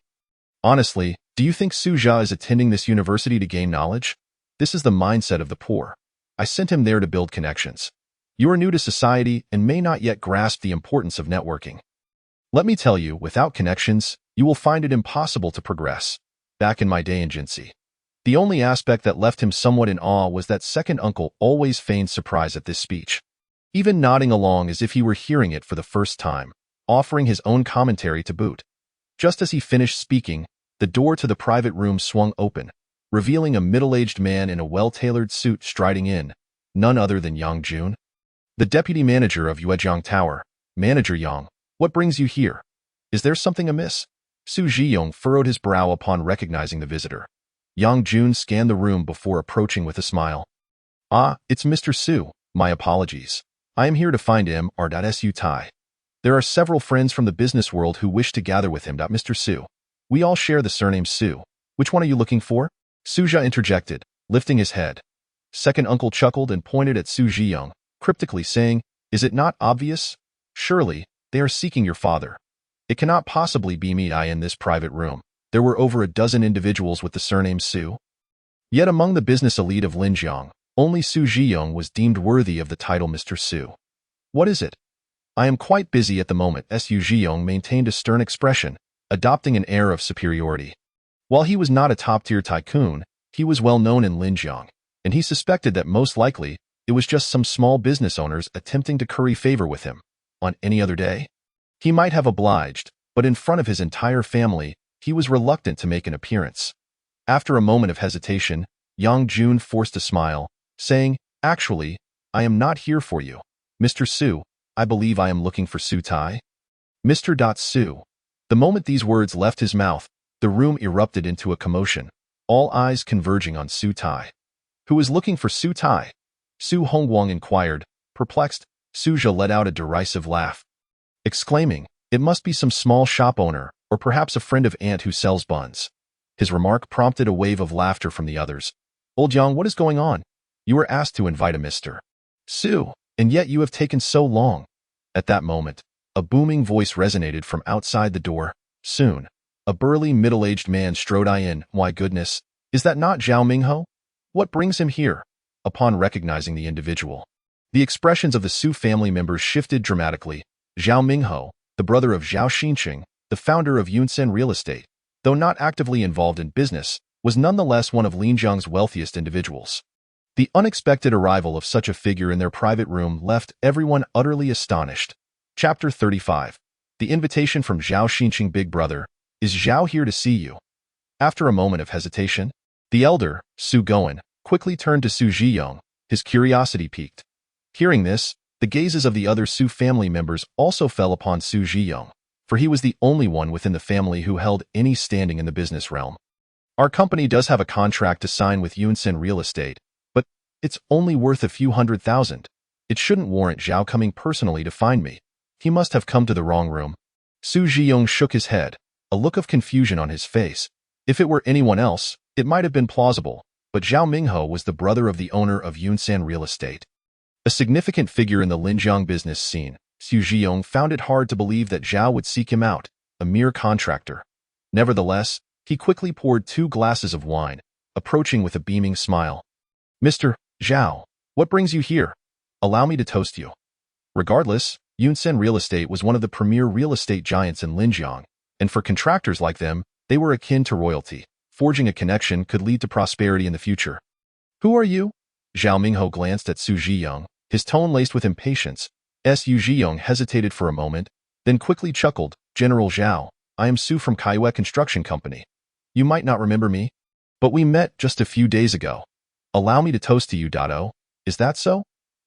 Honestly, do you think Su Jia is attending this university to gain knowledge? This is the mindset of the poor. I sent him there to build connections. You are new to society and may not yet grasp the importance of networking. Let me tell you, without connections, you will find it impossible to progress. Back in my day in Jinsi, the only aspect that left him somewhat in awe was that second uncle always feigned surprise at this speech, even nodding along as if he were hearing it for the first time, offering his own commentary to boot. Just as he finished speaking, the door to the private room swung open, revealing a middle-aged man in a well-tailored suit striding in, none other than Yang Jun, the deputy manager of Yuejiang Tower. Manager Yang, what brings you here? Is there something amiss? Su Zhiyong furrowed his brow upon recognizing the visitor. Yang Jun scanned the room before approaching with a smile. Ah, it's Mr. Su. My apologies. I am here to find Su Tai. There are several friends from the business world who wish to gather with him. Mr. Su. We all share the surname Su. Which one are you looking for? Suja interjected, lifting his head. Second uncle chuckled and pointed at Su Zhiyong, cryptically saying, is it not obvious? Surely, they are seeking your father. It cannot possibly be me. In this private room, there were over a dozen individuals with the surname Su. Yet among the business elite of Linjiang, only Su Zhiyong was deemed worthy of the title Mr. Su. What is it? I am quite busy at the moment. Su Zhiyong maintained a stern expression, adopting an air of superiority. While he was not a top-tier tycoon, he was well known in Linjiang, and he suspected that most likely it was just some small business owners attempting to curry favor with him. On any other day, he might have obliged, but in front of his entire family, he was reluctant to make an appearance. After a moment of hesitation, Yang Jun forced a smile, saying, actually, I am not here for you. Mr. Su, I believe I am looking for Su Tai. Mr. Su. The moment these words left his mouth, the room erupted into a commotion, all eyes converging on Su Tai. Who is looking for Su Tai? Su Hongguang inquired, perplexed. Suja let out a derisive laugh, exclaiming, it must be some small shop owner, or perhaps a friend of aunt who sells buns. His remark prompted a wave of laughter from the others. Old Yang, what is going on? You were asked to invite a Mr. Su, and yet you have taken so long. At that moment, A booming voice resonated from outside the door. Soon, a burly, middle-aged man strode in. "Why goodness, is that not Zhao Mingho? What brings him here?" Upon recognizing the individual, the expressions of the Su family members shifted dramatically. Zhao Mingho, the brother of Zhao Xinqing, the founder of Yunsen Real Estate, though not actively involved in business, was nonetheless one of Linjiang's wealthiest individuals. The unexpected arrival of such a figure in their private room left everyone utterly astonished. Chapter 35. The invitation from Zhao Xinqing. Big brother, is Zhao here to see you? After a moment of hesitation, the elder, Su Goen, quickly turned to Su Zhiyong, his curiosity piqued. Hearing this, the gazes of the other Su family members also fell upon Su Zhiyong, for he was the only one within the family who held any standing in the business realm. "Our company does have a contract to sign with Yunsen Real Estate, but it's only worth a few $100,000. It shouldn't warrant Zhao coming personally to find me. He must have come to the wrong room." Su Zhiyong shook his head, a look of confusion on his face. If it were anyone else, it might have been plausible, but Zhao Mingho was the brother of the owner of Yunsan Real Estate, a significant figure in the Linjiang business scene. Su Zhiyong found it hard to believe that Zhao would seek him out, a mere contractor. Nevertheless, he quickly poured 2 glasses of wine, approaching with a beaming smile. "Mr. Zhao, what brings you here? Allow me to toast you." Regardless, Yunsen Real Estate was one of the premier real estate giants in Linjiang, and for contractors like them, they were akin to royalty. Forging a connection could lead to prosperity in the future. "Who are you?" Zhao Mingho glanced at Su Zhiyong, his tone laced with impatience. Su Zhiyong hesitated for a moment, then quickly chuckled. "General Zhao, I am Su from Kaiwei Construction Company. You might not remember me, but we met just a few days ago. Allow me to toast to you, Dado. Is that so?"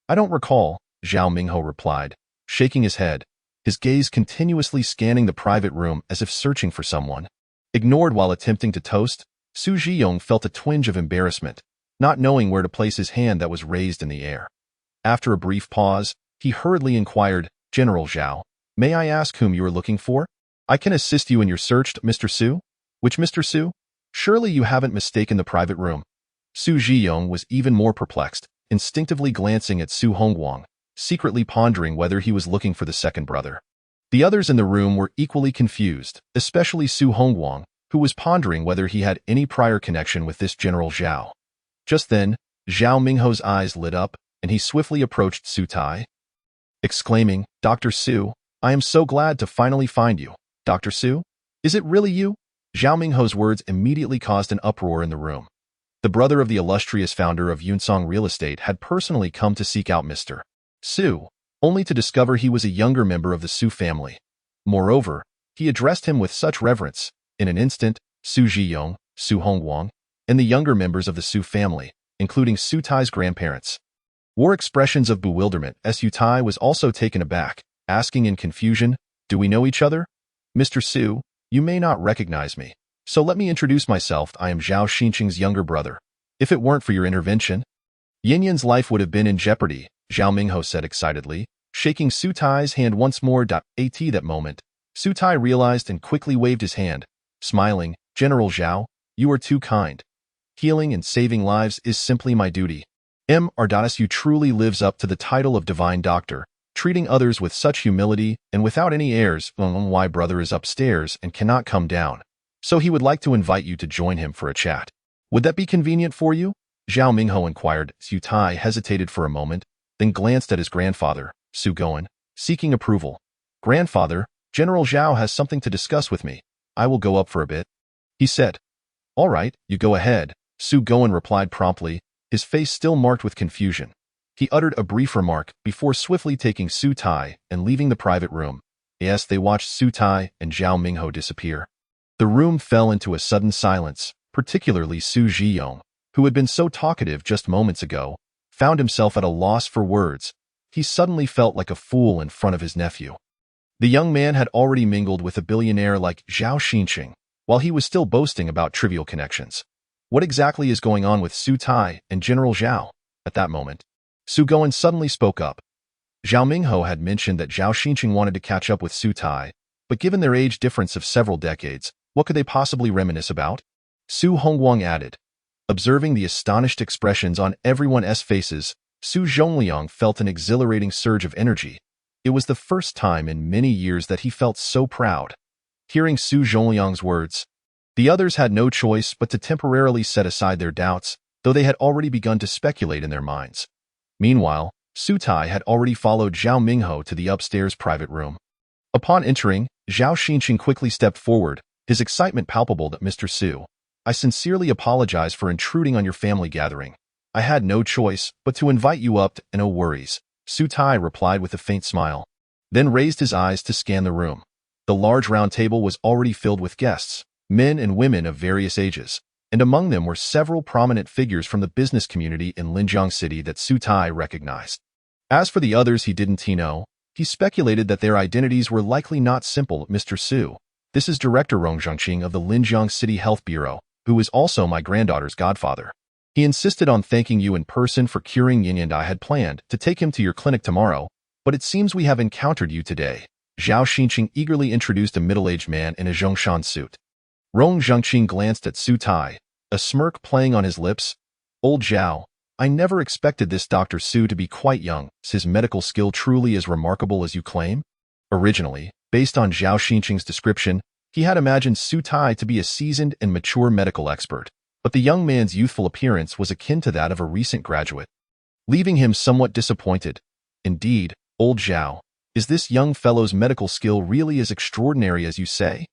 "I don't recall," Zhao Mingho replied, shaking his head, his gaze continuously scanning the private room as if searching for someone. Ignored while attempting to toast, Su Zhiyong felt a twinge of embarrassment, not knowing where to place his hand that was raised in the air. After a brief pause, he hurriedly inquired, "General Zhao, may I ask whom you are looking for? I can assist you in your search, Mr. Su." "Which Mr. Su? Surely you haven't mistaken the private room." Su Zhiyong was even more perplexed, instinctively glancing at Su Hongguang, secretly pondering whether he was looking for the second brother. The others in the room were equally confused, especially Su Hongguang, who was pondering whether he had any prior connection with this General Zhao. Just then, Zhao Mingho's eyes lit up, and he swiftly approached Su Tai, exclaiming, "Dr. Su, I am so glad to finally find you. Dr. Su? Is it really you?" Zhao Mingho's words immediately caused an uproar in the room. The brother of the illustrious founder of Yunsong Real Estate had personally come to seek out Mr. Su, only to discover he was a younger member of the Su family. Moreover, he addressed him with such reverence. In an instant, Su Zhiyong, Su Hongguang, and the younger members of the Su family, including Su Tai's grandparents, wore expressions of bewilderment. Su Tai was also taken aback, asking in confusion, "Do we know each other? Mr. Su, you may not recognize me, so let me introduce myself. I am Zhao Xinqing's younger brother. If it weren't for your intervention, Yin life would have been in jeopardy," Zhao Mingho said excitedly, shaking Su Tai's hand once more. At that moment, Su Tai realized and quickly waved his hand, smiling, "General Zhao, you are too kind. Healing and saving lives is simply my duty. Ardatus truly lives up to the title of divine doctor, treating others with such humility and without any airs. Why brother is upstairs and cannot come down, so he would like to invite you to join him for a chat. Would that be convenient for you?" Zhao Mingho inquired. Su Tai hesitated for a moment, then glanced at his grandfather, Su Goen, seeking approval. "Grandfather, General Zhao has something to discuss with me. I will go up for a bit," he said. "All right, you go ahead," Su Goen replied promptly, his face still marked with confusion. He uttered a brief remark before swiftly taking Su Tai and leaving the private room. Yes, they watched Su Tai and Zhao Mingho disappear. The room fell into a sudden silence, particularly Su Zhiyong, who had been so talkative just moments ago, found himself at a loss for words. He suddenly felt like a fool in front of his nephew. The young man had already mingled with a billionaire like Zhao Xinqing, while he was still boasting about trivial connections. What exactly is going on with Su Tai and General Zhao? At that moment, Su Goen suddenly spoke up. Zhao Mingho had mentioned that Zhao Xinqing wanted to catch up with Su Tai, but given their age difference of several decades, what could they possibly reminisce about? Su Hongguang added. Observing the astonished expressions on everyone's faces, Su Zhongliang felt an exhilarating surge of energy. It was the first time in many years that he felt so proud. Hearing Su Zhongliang's words, the others had no choice but to temporarily set aside their doubts, though they had already begun to speculate in their minds. Meanwhile, Su Tai had already followed Zhao Mingho to the upstairs private room. Upon entering, Zhao Xinqing quickly stepped forward, his excitement palpable. That Mr. Su, I sincerely apologize for intruding on your family gathering. I had no choice but to invite you up and no worries, Su Tai replied with a faint smile, then raised his eyes to scan the room. The large round table was already filled with guests, men and women of various ages, and among them were several prominent figures from the business community in Linjiang City that Su Tai recognized. As for the others he didn't know, he speculated that their identities were likely not simple. Mr. Su, this is Director Rong Zhengqing of the Linjiang City Health Bureau, who is also my granddaughter's godfather. He insisted on thanking you in person for curing Yin, and I had planned to take him to your clinic tomorrow, but it seems we have encountered you today. Zhao Xinqing eagerly introduced a middle-aged man in a Zhongshan suit. Rong Zhengqing glanced at Su Tai, a smirk playing on his lips. Old Zhao, I never expected this Dr. Su to be quite young. Is his medical skill truly as remarkable as you claim? Originally, based on Zhao Xinqing's description, he had imagined Su Tai to be a seasoned and mature medical expert, but the young man's youthful appearance was akin to that of a recent graduate, leaving him somewhat disappointed. Indeed, old Zhao, is this young fellow's medical skill really as extraordinary as you say?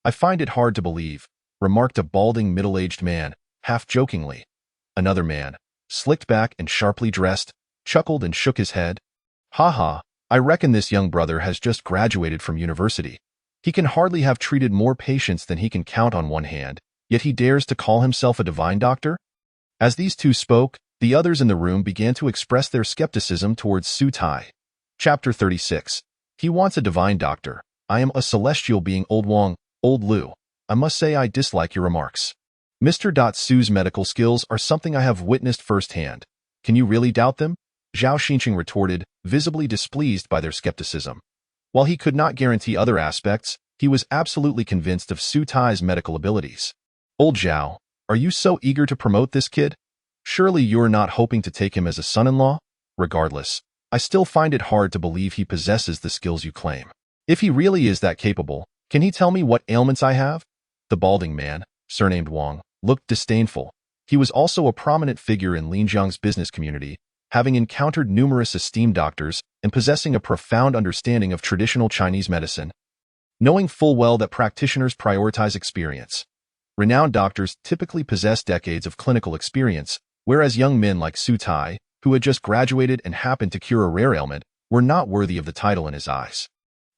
I find it hard to believe, remarked a balding middle-aged man, half-jokingly. Another man, slicked back and sharply dressed, chuckled and shook his head. Ha ha, I reckon this young brother has just graduated from university. He can hardly have treated more patients than he can count on one hand, yet he dares to call himself a divine doctor? As these two spoke, the others in the room began to express their skepticism towards Su Tai. Chapter 36. He wants a divine doctor. I am a celestial being. Old Wang, old Lu, I must say I dislike your remarks. Mr. Su's medical skills are something I have witnessed firsthand. Can you really doubt them? Zhao Xinqing retorted, visibly displeased by their skepticism. While he could not guarantee other aspects, he was absolutely convinced of Su Tai's medical abilities. Old Zhao, are you so eager to promote this kid? Surely you're not hoping to take him as a son-in-law? Regardless, I still find it hard to believe he possesses the skills you claim. If he really is that capable, can he tell me what ailments I have? The balding man, surnamed Wang, looked disdainful. He was also a prominent figure in Linjiang's business community, having encountered numerous esteemed doctors and possessing a profound understanding of traditional Chinese medicine. Knowing full well that practitioners prioritize experience, renowned doctors typically possess decades of clinical experience, whereas young men like Su Tai, who had just graduated and happened to cure a rare ailment, were not worthy of the title in his eyes.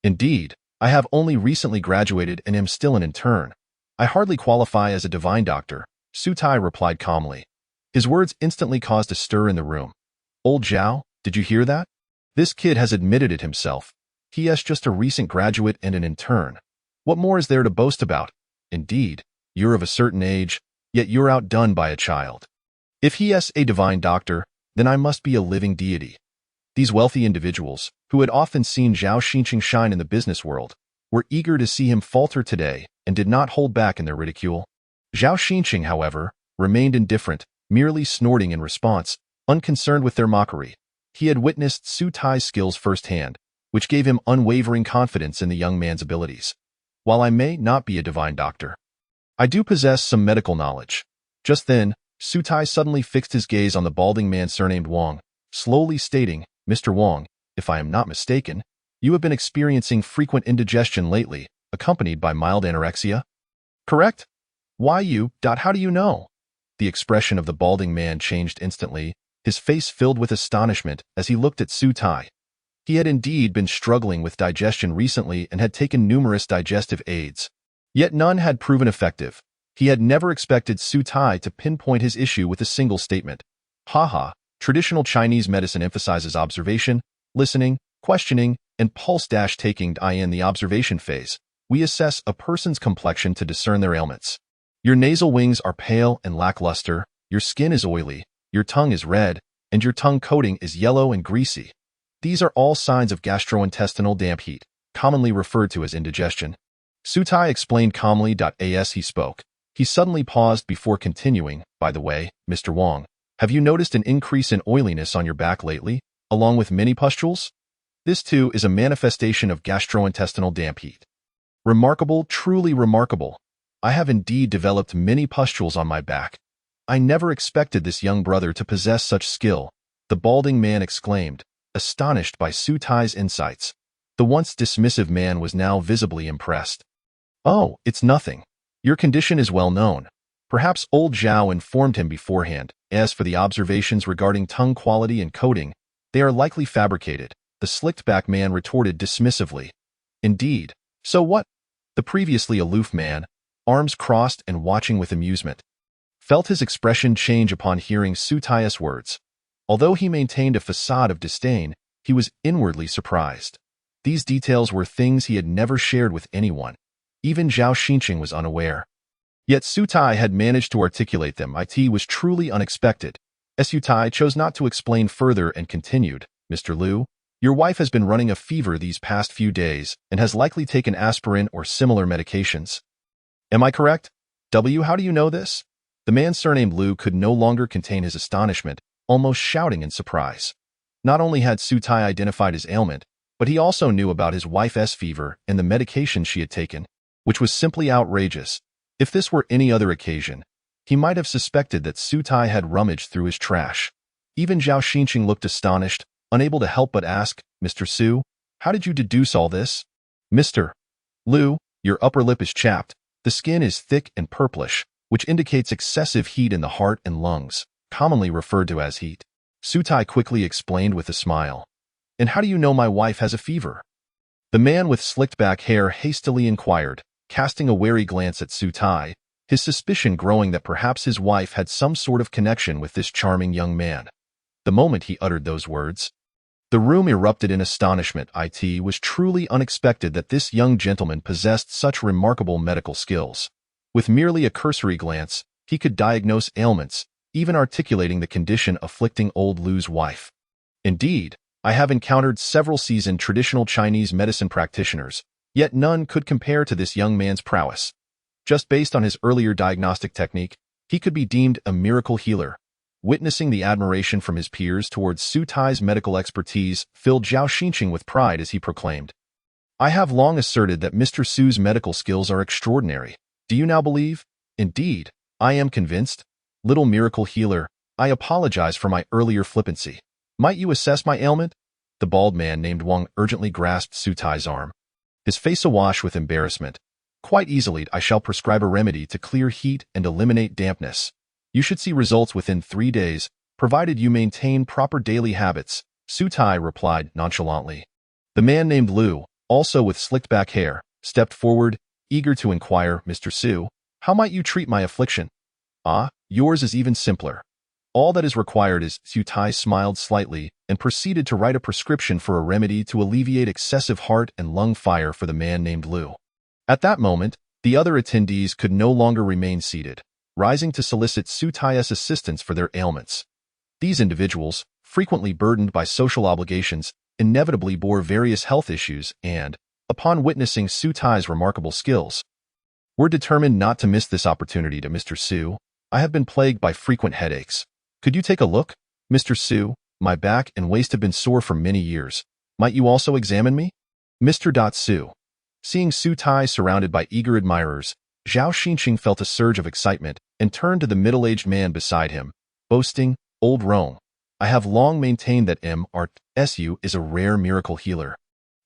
Indeed, I have only recently graduated and am still an intern. I hardly qualify as a divine doctor, Su Tai replied calmly. His words instantly caused a stir in the room. Old Zhao, did you hear that? This kid has admitted it himself. He is just a recent graduate and an intern. What more is there to boast about? Indeed, you're of a certain age, yet you're outdone by a child. If he is a divine doctor, then I must be a living deity. These wealthy individuals, who had often seen Zhao Xinqing shine in the business world, were eager to see him falter today and did not hold back in their ridicule. Zhao Xinqing, however, remained indifferent, merely snorting in response, unconcerned with their mockery. He had witnessed Su Tai's skills firsthand, which gave him unwavering confidence in the young man's abilities. While I may not be a divine doctor, I do possess some medical knowledge. Just then, Su Tai suddenly fixed his gaze on the balding man surnamed Wang, slowly stating, Mr. Wang, if I am not mistaken, you have been experiencing frequent indigestion lately, accompanied by mild anorexia? Correct? Why you? How do you know? The expression of the balding man changed instantly, his face filled with astonishment as he looked at Su Tai. He had indeed been struggling with digestion recently and had taken numerous digestive aids. Yet none had proven effective. He had never expected Su Tai to pinpoint his issue with a single statement. Haha, traditional Chinese medicine emphasizes observation, listening, questioning, and pulse-taking. In the observation phase, we assess a person's complexion to discern their ailments. Your nasal wings are pale and lackluster, your skin is oily, your tongue is red, and your tongue coating is yellow and greasy. These are all signs of gastrointestinal damp heat, commonly referred to as indigestion. Su Tai explained calmly. As he spoke, he suddenly paused before continuing, by the way, Mr. Wang, have you noticed an increase in oiliness on your back lately, along with many pustules? This too is a manifestation of gastrointestinal damp heat. Remarkable, truly remarkable. I have indeed developed many pustules on my back. I never expected this young brother to possess such skill, the balding man exclaimed, astonished by Su Tai's insights. The once dismissive man was now visibly impressed. Oh, it's nothing. Your condition is well known. Perhaps old Zhao informed him beforehand. As for the observations regarding tongue quality and coating, they are likely fabricated, the slicked-back man retorted dismissively. Indeed. So what? The previously aloof man, arms crossed and watching with amusement, felt his expression change upon hearing Su Tai's words. Although he maintained a facade of disdain, he was inwardly surprised. These details were things he had never shared with anyone. Even Zhao Xinqing was unaware. Yet Su Tai had managed to articulate them. It was truly unexpected. Su Tai chose not to explain further and continued, Mr. Liu, your wife has been running a fever these past few days and has likely taken aspirin or similar medications. Am I correct? How do you know this? The man surnamed Liu could no longer contain his astonishment, almost shouting in surprise. Not only had Su Tai identified his ailment, but he also knew about his wife's fever and the medication she had taken, which was simply outrageous. If this were any other occasion, he might have suspected that Su Tai had rummaged through his trash. Even Zhao Xinqing looked astonished, unable to help but ask, Mr. Su, how did you deduce all this? Mr. Liu, your upper lip is chapped, the skin is thick and purplish, which indicates excessive heat in the heart and lungs, commonly referred to as heat. Su Tai quickly explained with a smile. And how do you know my wife has a fever? The man with slicked-back hair hastily inquired, casting a wary glance at Su Tai, his suspicion growing that perhaps his wife had some sort of connection with this charming young man. The moment he uttered those words, the room erupted in astonishment. It was truly unexpected that this young gentleman possessed such remarkable medical skills. With merely a cursory glance, he could diagnose ailments, even articulating the condition afflicting old Liu's wife. Indeed, I have encountered several seasoned traditional Chinese medicine practitioners, yet none could compare to this young man's prowess. Just based on his earlier diagnostic technique, he could be deemed a miracle healer. Witnessing the admiration from his peers towards Su Tai's medical expertise filled Zhao Xinqing with pride as he proclaimed, I have long asserted that Mr. Su's medical skills are extraordinary. Do you now believe? Indeed, I am convinced. Little miracle healer, I apologize for my earlier flippancy. Might you assess my ailment? The bald man named Wang urgently grasped Su Tai's arm, his face awash with embarrassment. Quite easily, I shall prescribe a remedy to clear heat and eliminate dampness. You should see results within 3 days, provided you maintain proper daily habits, Su Tai replied nonchalantly. The man named Liu, also with slicked-back hair, stepped forward, eager to inquire, Mr. Su, how might you treat my affliction? Ah, yours is even simpler. All that is required is, Su Tai smiled slightly and proceeded to write a prescription for a remedy to alleviate excessive heart and lung fire for the man named Liu. At that moment, the other attendees could no longer remain seated, rising to solicit Su Tai's assistance for their ailments. These individuals, frequently burdened by social obligations, inevitably bore various health issues and, upon witnessing Su Tai's remarkable skills, were determined not to miss this opportunity. To Mr. Su, I have been plagued by frequent headaches. Could you take a look? Mr. Su, my back and waist have been sore for many years. Might you also examine me? Mr. Su. Seeing Su Tai surrounded by eager admirers, Zhao Xinqing felt a surge of excitement and turned to the middle-aged man beside him, boasting, Old Rong, I have long maintained that Su is a rare miracle healer.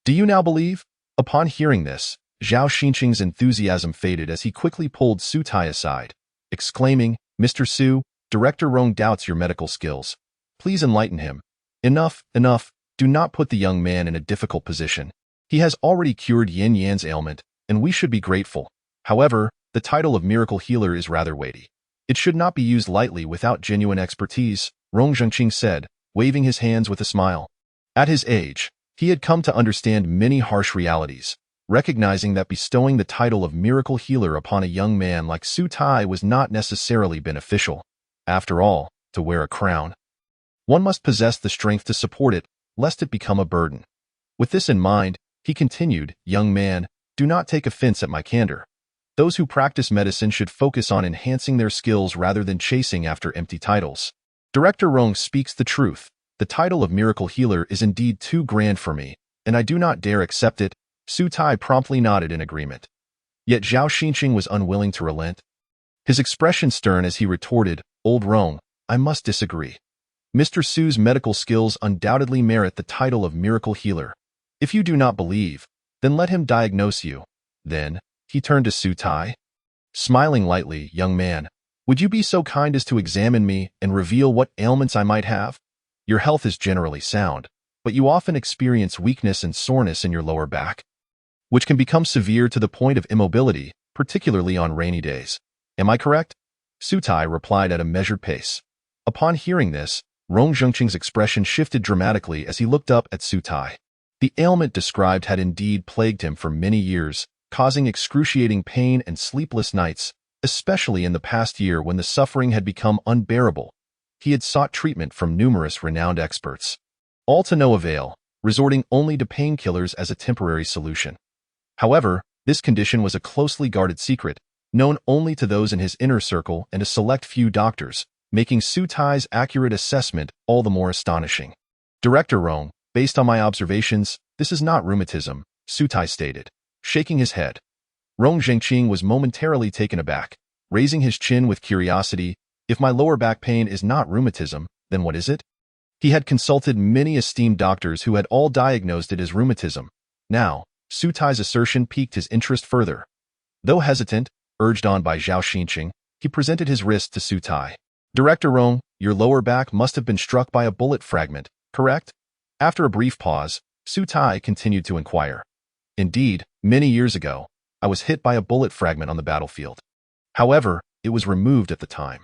Do you now believe? Upon hearing this, Zhao Xinqing's enthusiasm faded as he quickly pulled Su Tai aside, exclaiming, Mr. Su, Director Rong doubts your medical skills. Please enlighten him. Enough, enough, do not put the young man in a difficult position. He has already cured Yin Yan's ailment, and we should be grateful. However, the title of miracle healer is rather weighty. It should not be used lightly without genuine expertise, Rong Zhengqing said, waving his hands with a smile. At his age, he had come to understand many harsh realities, recognizing that bestowing the title of miracle healer upon a young man like Su Tai was not necessarily beneficial. After all, to wear a crown, one must possess the strength to support it, lest it become a burden. With this in mind, he continued, Young man, do not take offense at my candor. Those who practice medicine should focus on enhancing their skills rather than chasing after empty titles. Director Rong speaks the truth. The title of miracle healer is indeed too grand for me, and I do not dare accept it. Su Tai promptly nodded in agreement. Yet Zhao Xinqing was unwilling to relent. His expression stern as he retorted, Old Rong, I must disagree. Mr. Su's medical skills undoubtedly merit the title of miracle healer. If you do not believe, then let him diagnose you. Then, he turned to Su Tai. Smiling lightly, young man, would you be so kind as to examine me and reveal what ailments I might have? Your health is generally sound, but you often experience weakness and soreness in your lower back, which can become severe to the point of immobility, particularly on rainy days. Am I correct? Su Tai replied at a measured pace. Upon hearing this, Rong Zhengqing's expression shifted dramatically as he looked up at Su Tai. The ailment described had indeed plagued him for many years, causing excruciating pain and sleepless nights, especially in the past year when the suffering had become unbearable. He had sought treatment from numerous renowned experts, all to no avail, resorting only to painkillers as a temporary solution. However, this condition was a closely guarded secret, known only to those in his inner circle and a select few doctors, making Su Tai's accurate assessment all the more astonishing. Director Rong, based on my observations, this is not rheumatism, Su Tai stated, shaking his head. Rong Zhengqing was momentarily taken aback, raising his chin with curiosity. If my lower back pain is not rheumatism, then what is it? He had consulted many esteemed doctors who had all diagnosed it as rheumatism. Now, Su Tai's assertion piqued his interest further. Though hesitant, urged on by Zhao Xinqing, he presented his wrist to Su Tai. Director Rong, your lower back must have been struck by a bullet fragment, correct? After a brief pause, Su Tai continued to inquire. Indeed, many years ago, I was hit by a bullet fragment on the battlefield. However, it was removed at the time.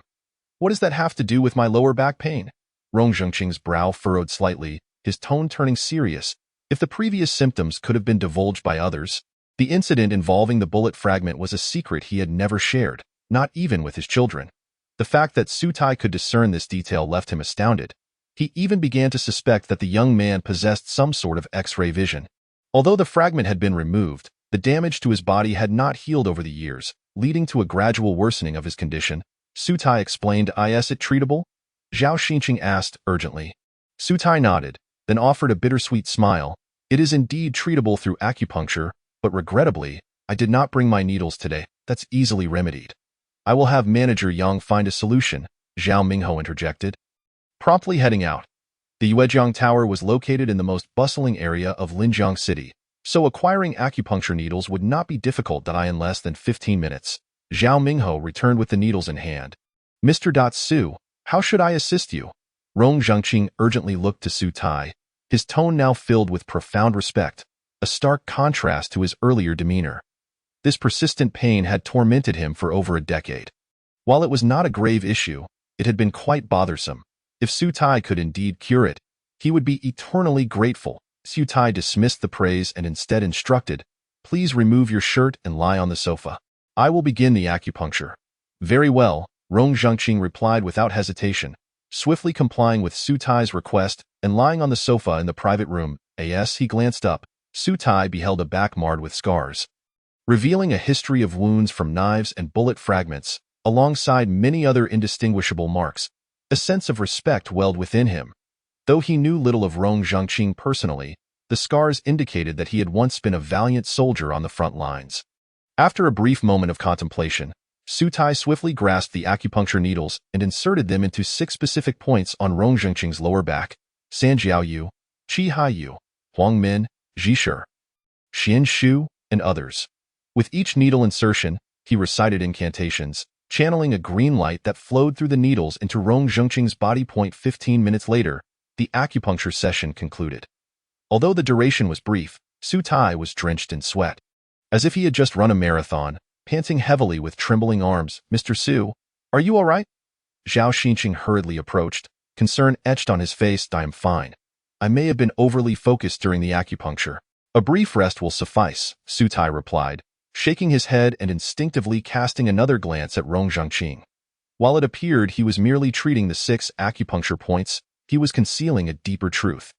What does that have to do with my lower back pain? Rong Zhengqing's brow furrowed slightly, his tone turning serious. If the previous symptoms could have been divulged by others, the incident involving the bullet fragment was a secret he had never shared, not even with his children. The fact that Su Tai could discern this detail left him astounded. He even began to suspect that the young man possessed some sort of X-ray vision. Although the fragment had been removed, the damage to his body had not healed over the years, leading to a gradual worsening of his condition. Su Tai explained, Is it treatable? Zhao Xinqing asked urgently. Su Tai nodded, then offered a bittersweet smile. It is indeed treatable through acupuncture, but regrettably, I did not bring my needles today. That's easily remedied. I will have Manager Yang find a solution, Zhao Mingho interjected. Promptly heading out. The Yuejiang Tower was located in the most bustling area of Linjiang City, so acquiring acupuncture needles would not be difficult in less than 15 minutes. Zhao Mingho returned with the needles in hand. Mr. Su, how should I assist you? Rong Zhengqing urgently looked to Su Tai, his tone now filled with profound respect, a stark contrast to his earlier demeanor. This persistent pain had tormented him for over a decade. While it was not a grave issue, it had been quite bothersome. If Su Tai could indeed cure it, he would be eternally grateful. Su Tai dismissed the praise and instead instructed, Please remove your shirt and lie on the sofa. I will begin the acupuncture. Very well, Rong Zhengqing replied without hesitation, swiftly complying with Su Tai's request and lying on the sofa in the private room. As he glanced up, Su Tai beheld a back marred with scars, revealing a history of wounds from knives and bullet fragments, alongside many other indistinguishable marks. A sense of respect welled within him. Though he knew little of Rong Zhengqing personally, the scars indicated that he had once been a valiant soldier on the front lines. After a brief moment of contemplation, Su Tai swiftly grasped the acupuncture needles and inserted them into 6 specific points on Rong Zhengqing's lower back: San Jiaoyu, Qi Haiyu, Huang Min, Zhishir, Xian Shu, and others. With each needle insertion, he recited incantations, channeling a green light that flowed through the needles into Rong Zhengqing's body. 15 minutes later, the acupuncture session concluded. Although the duration was brief, Su Tai was drenched in sweat, as if he had just run a marathon, panting heavily with trembling arms. Mr. Su, are you all right? Zhao Xinqing hurriedly approached, concern etched on his face. I am fine. I may have been overly focused during the acupuncture. A brief rest will suffice, Su Tai replied, shaking his head and instinctively casting another glance at Rong Zhengqing. While it appeared he was merely treating the 6 acupuncture points, he was concealing a deeper truth.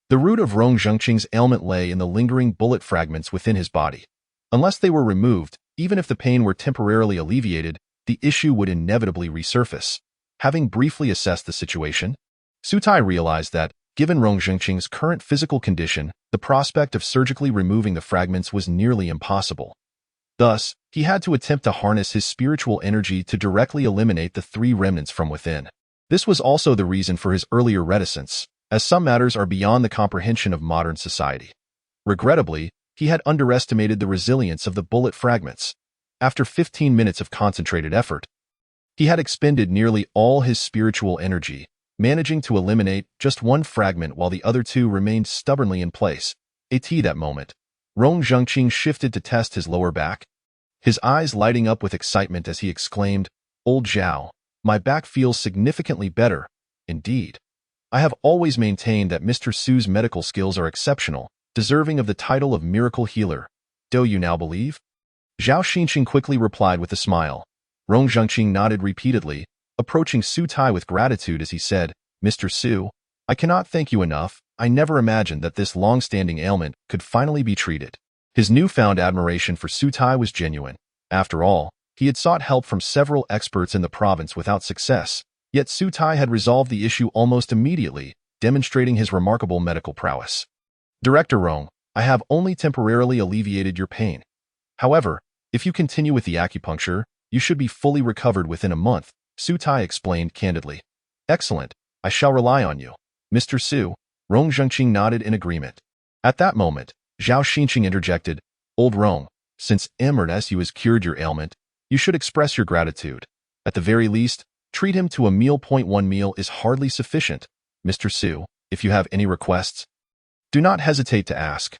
The root of Rong Zhengqing's ailment lay in the lingering bullet fragments within his body. Unless they were removed, even if the pain were temporarily alleviated, the issue would inevitably resurface. Having briefly assessed the situation, Su Tai realized that, given Rong Zhengqing's current physical condition, The prospect of surgically removing the fragments was nearly impossible. Thus, he had to attempt to harness his spiritual energy to directly eliminate the 3 remnants from within. This was also the reason for his earlier reticence, as some matters are beyond the comprehension of modern society. Regrettably, he had underestimated the resilience of the bullet fragments. After 15 minutes of concentrated effort, he had expended nearly all his spiritual energy, managing to eliminate just 1 fragment while the other 2 remained stubbornly in place. At that moment, Rong Zhengqing shifted to test his lower back, his eyes lighting up with excitement as he exclaimed, "Old Zhao, my back feels significantly better. Indeed. I have always maintained that Mr. Su's medical skills are exceptional, deserving of the title of miracle healer. Do you now believe?" Zhao Xinqing quickly replied with a smile. Rong Zhengqing nodded repeatedly, approaching Su Tai with gratitude as he said, "Mr. Su, I cannot thank you enough. I never imagined that this long-standing ailment could finally be treated." His newfound admiration for Su Tai was genuine. After all, he had sought help from several experts in the province without success, yet Su Tai had resolved the issue almost immediately, demonstrating his remarkable medical prowess. "Director Rong, I have only temporarily alleviated your pain. However, if you continue with the acupuncture, you should be fully recovered within a month," Su Tai explained candidly. "Excellent. I shall rely on you, Mr. Su." Rong Zhengqing nodded in agreement. At that moment, Zhao Xinqing interjected, "Old Rong, since Su has cured your ailment, you should express your gratitude. At the very least, treat him to a meal. 1 meal is hardly sufficient. Mr. Su, if you have any requests, do not hesitate to ask.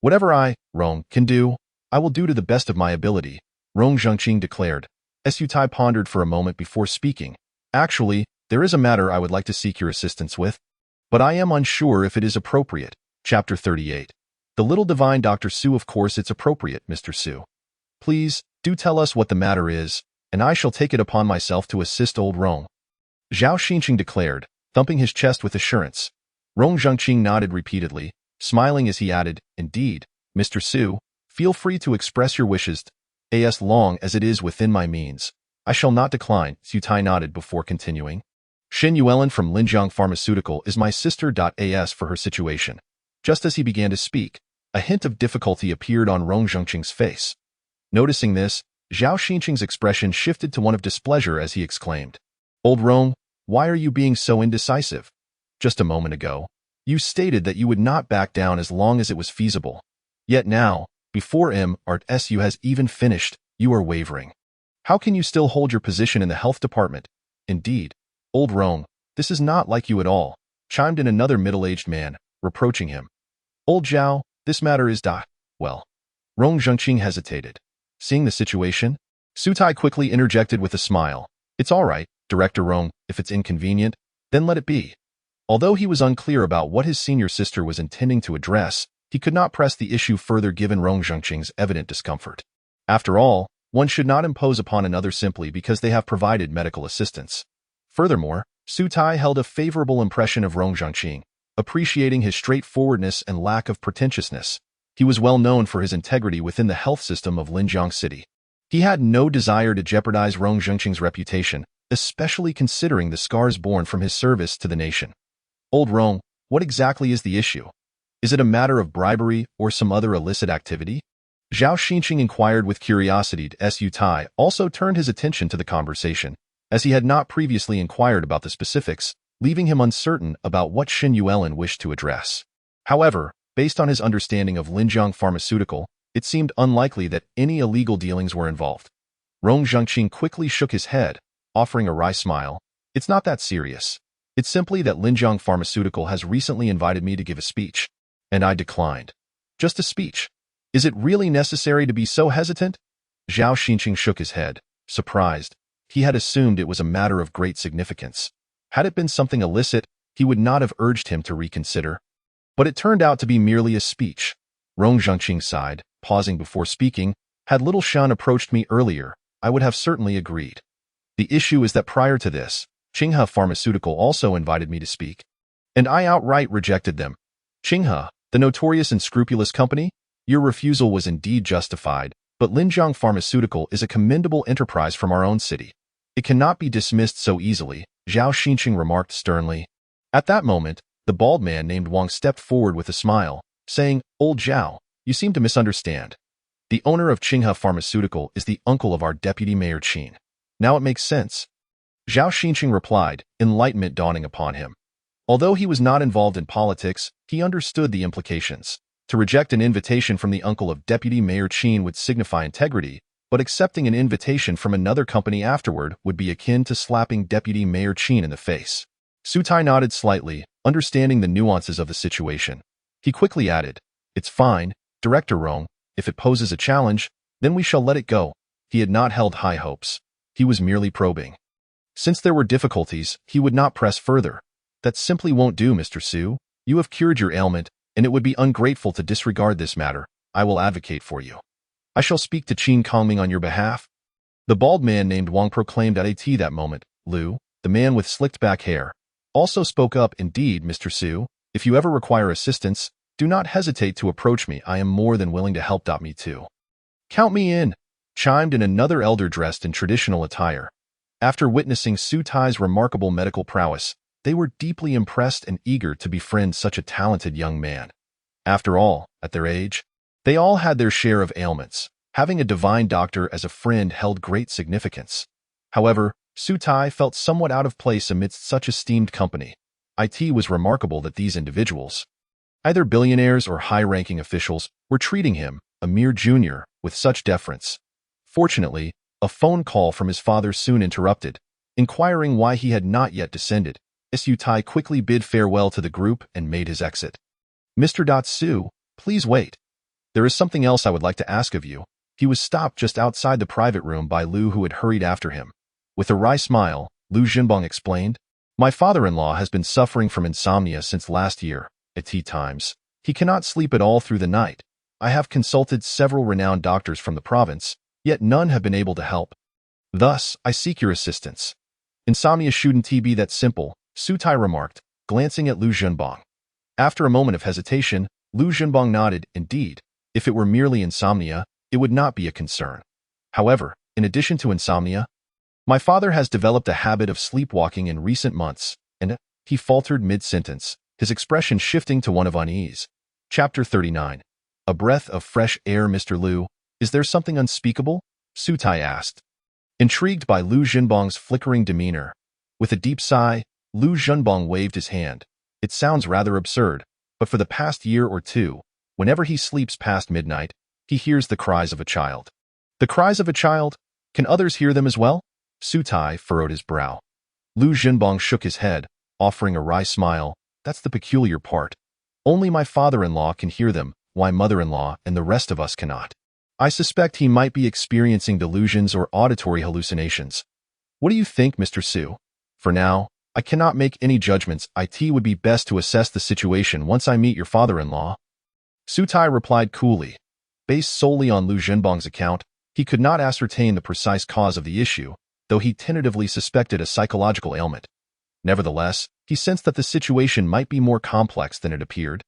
Whatever I, Rong, can do, I will do to the best of my ability," Rong Zhengqing declared. Su Tai pondered for a moment before speaking. "Actually, there is a matter I would like to seek your assistance with, but I am unsure if it is appropriate." Chapter 38. The little divine Dr. Su. Of course it's appropriate, Mr. Su. Please, do tell us what the matter is, and I shall take it upon myself to assist old Rong," Zhao Xinqing declared, thumping his chest with assurance. Rong Zhengqing nodded repeatedly, smiling as he added, "Indeed, Mr. Su, feel free to express your wishes, as long as it is within my means. I shall not decline." Su Tai nodded before continuing. "Xin Yuelin from Linjiang Pharmaceutical is my sister. As for her situation." Just as he began to speak, a hint of difficulty appeared on Rong Zhengqing's face. Noticing this, Zhao Xinqing's expression shifted to one of displeasure as he exclaimed, "Old Rong, why are you being so indecisive? Just a moment ago, you stated that you would not back down as long as it was feasible. Yet now, before Su has even finished, you are wavering. How can you still hold your position in the health department?" "Indeed, old Rong, this is not like you at all," chimed in another middle-aged man, reproaching him. "Old Zhao, this matter is well." Rong Zhengqing hesitated. Seeing the situation, Su Tai quickly interjected with a smile. "It's all right, Director Rong, if it's inconvenient, then let it be." Although he was unclear about what his senior sister was intending to address, he could not press the issue further given Rong Zhengqing's evident discomfort. After all, one should not impose upon another simply because they have provided medical assistance. Furthermore, Su Tai held a favorable impression of Rong Zhengqing, appreciating his straightforwardness and lack of pretentiousness. He was well known for his integrity within the health system of Linjiang City. He had no desire to jeopardize Rong Zhengqing's reputation, especially considering the scars born from his service to the nation. "Old Rong, what exactly is the issue? Is it a matter of bribery or some other illicit activity?" Zhao Xinqing inquired with curiosity. Su Tai also turned his attention to the conversation, as he had not previously inquired about the specifics, leaving him uncertain about what Xin Yuelin wished to address. However, based on his understanding of Linjiang Pharmaceutical, it seemed unlikely that any illegal dealings were involved. Rong Zhengqing quickly shook his head, offering a wry smile. "It's not that serious. It's simply that Linjiang Pharmaceutical has recently invited me to give a speech, and I declined." "Just a speech? Is it really necessary to be so hesitant?" Zhao Xinqing shook his head, surprised. He had assumed it was a matter of great significance. Had it been something illicit, he would not have urged him to reconsider. But it turned out to be merely a speech. Rong Zhengqing sighed, pausing before speaking. "Had little Shan approached me earlier, I would have certainly agreed. The issue is that prior to this, Qinghe Pharmaceutical also invited me to speak, and I outright rejected them." "Qinghe, the notorious and scrupulous company? Your refusal was indeed justified, but Linjiang Pharmaceutical is a commendable enterprise from our own city. It cannot be dismissed so easily," Zhao Xinqing remarked sternly. At that moment, the bald man named Wang stepped forward with a smile, saying, "Old Zhao, you seem to misunderstand. The owner of Qinghe Pharmaceutical is the uncle of our deputy mayor Qin. Now it makes sense." Zhao Xinqing replied, enlightenment dawning upon him. Although he was not involved in politics, he understood the implications. To reject an invitation from the uncle of Deputy Mayor Qin would signify integrity, but accepting an invitation from another company afterward would be akin to slapping Deputy Mayor Qin in the face. Su Tai nodded slightly, understanding the nuances of the situation. He quickly added, "It's fine, Director Rong. If it poses a challenge, then we shall let it go." He had not held high hopes. He was merely probing. Since there were difficulties, he would not press further. "That simply won't do, Mr. Su. You have cured your ailment, and it would be ungrateful to disregard this matter. I will advocate for you. I shall speak to Qin Kongming on your behalf." The bald man named Wang proclaimed at that moment. Lu, the man with slicked back hair, also spoke up. "Indeed, Mr. Su, if you ever require assistance, do not hesitate to approach me. I am more than willing to help. Me too. Count me in," chimed in another elder dressed in traditional attire. After witnessing Su Tai's remarkable medical prowess, they were deeply impressed and eager to befriend such a talented young man. After all, at their age, they all had their share of ailments. Having a divine doctor as a friend held great significance. However, Su Tai felt somewhat out of place amidst such esteemed company. It was remarkable that these individuals, either billionaires or high-ranking officials, were treating him, a mere junior, with such deference. Fortunately, a phone call from his father soon interrupted, inquiring why he had not yet descended. Su Tai quickly bid farewell to the group and made his exit. "Mr. Su, please wait. There is something else I would like to ask of you." He was stopped just outside the private room by Lu, who had hurried after him. With a wry smile, Lu Jinbong explained, "My father-in-law has been suffering from insomnia since last year. At times, he cannot sleep at all through the night. I have consulted several renowned doctors from the province, yet none have been able to help. Thus, I seek your assistance." "Insomnia shouldn't be that simple," Su Tai remarked, glancing at Lu Jinbong. After a moment of hesitation, Lu Jinbong nodded. "Indeed, if it were merely insomnia, it would not be a concern. However, in addition to insomnia, my father has developed a habit of sleepwalking in recent months," and he faltered mid-sentence, his expression shifting to one of unease. Chapter 39. A breath of fresh air. "Mr. Lu, is there something unspeakable?" Su Tai asked, intrigued by Lu Jinbong's flickering demeanor. With a deep sigh, Lu Jinbong waved his hand. "It sounds rather absurd, but for the past year or two, whenever he sleeps past midnight, he hears the cries of a child." "The cries of a child? Can others hear them as well?" Su Tai furrowed his brow. Lu Jinbong shook his head, offering a wry smile. "That's the peculiar part. Only my father-in-law can hear them, my mother-in-law and the rest of us cannot. I suspect he might be experiencing delusions or auditory hallucinations. What do you think, Mr. Su? For now, I cannot make any judgments. It would be best to assess the situation once I meet your father-in-law." Su Tai replied coolly. Based solely on Lu Jinbong's account, he could not ascertain the precise cause of the issue, though he tentatively suspected a psychological ailment. Nevertheless, he sensed that the situation might be more complex than it appeared.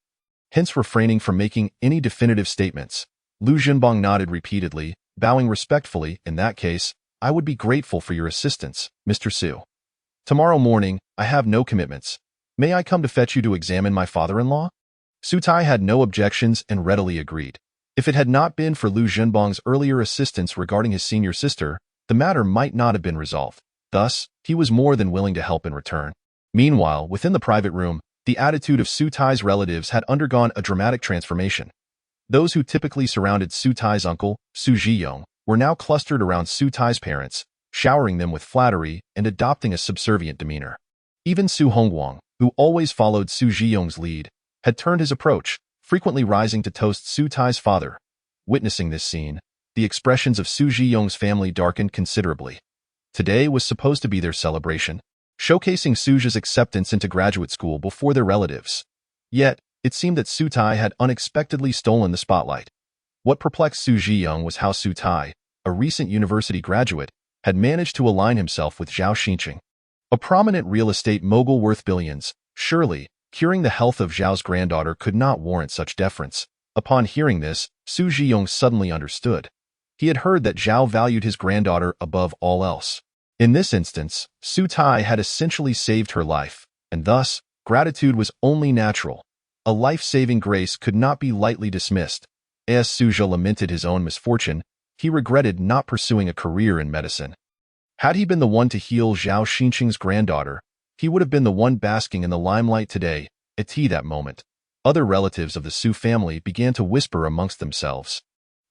Hence refraining from making any definitive statements, Lu Jinbong nodded repeatedly, bowing respectfully. "In that case, I would be grateful for your assistance, Mr. Su. Tomorrow morning, I have no commitments. May I come to fetch you to examine my father-in-law?" Su Tai had no objections and readily agreed. If it had not been for Lu Jinbong's earlier assistance regarding his senior sister, the matter might not have been resolved. Thus, he was more than willing to help in return. Meanwhile, within the private room, the attitude of Su Tai's relatives had undergone a dramatic transformation. Those who typically surrounded Su Tai's uncle, Su Zhiyong, were now clustered around Su Tai's parents, showering them with flattery and adopting a subservient demeanor. Even Su Hongguang, who always followed Su Zhiyong's lead, had turned his approach, frequently rising to toast Su Tai's father. Witnessing this scene, the expressions of Su Zhiyong's family darkened considerably. Today was supposed to be their celebration, showcasing Su's acceptance into graduate school before their relatives. Yet, it seemed that Su Tai had unexpectedly stolen the spotlight. What perplexed Su Zhiyong was how Su Tai, a recent university graduate, had managed to align himself with Zhao Xinqing, a prominent real estate mogul worth billions. Surely, curing the health of Zhao's granddaughter could not warrant such deference. Upon hearing this, Su Zhiyong suddenly understood. He had heard that Zhao valued his granddaughter above all else. In this instance, Su Tai had essentially saved her life, and thus, gratitude was only natural. A life-saving grace could not be lightly dismissed. As Suja lamented his own misfortune, he regretted not pursuing a career in medicine. Had he been the one to heal Zhao Xinqing's granddaughter, he would have been the one basking in the limelight today. At that moment, other relatives of the Su family began to whisper amongst themselves.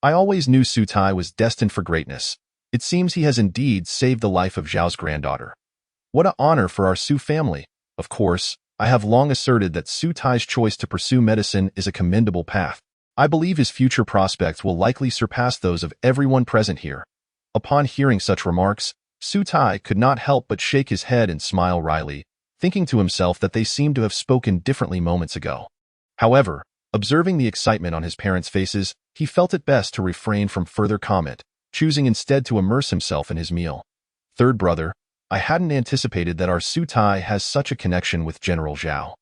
I always knew Su Tai was destined for greatness. It seems he has indeed saved the life of Zhao's granddaughter. What an honor for our Su family. Of course, I have long asserted that Su Tai's choice to pursue medicine is a commendable path. I believe his future prospects will likely surpass those of everyone present here. Upon hearing such remarks, Su Tai could not help but shake his head and smile wryly, thinking to himself that they seemed to have spoken differently moments ago. However, observing the excitement on his parents' faces, he felt it best to refrain from further comment, choosing instead to immerse himself in his meal. Third brother, I hadn't anticipated that our Su Tai has such a connection with General Zhao.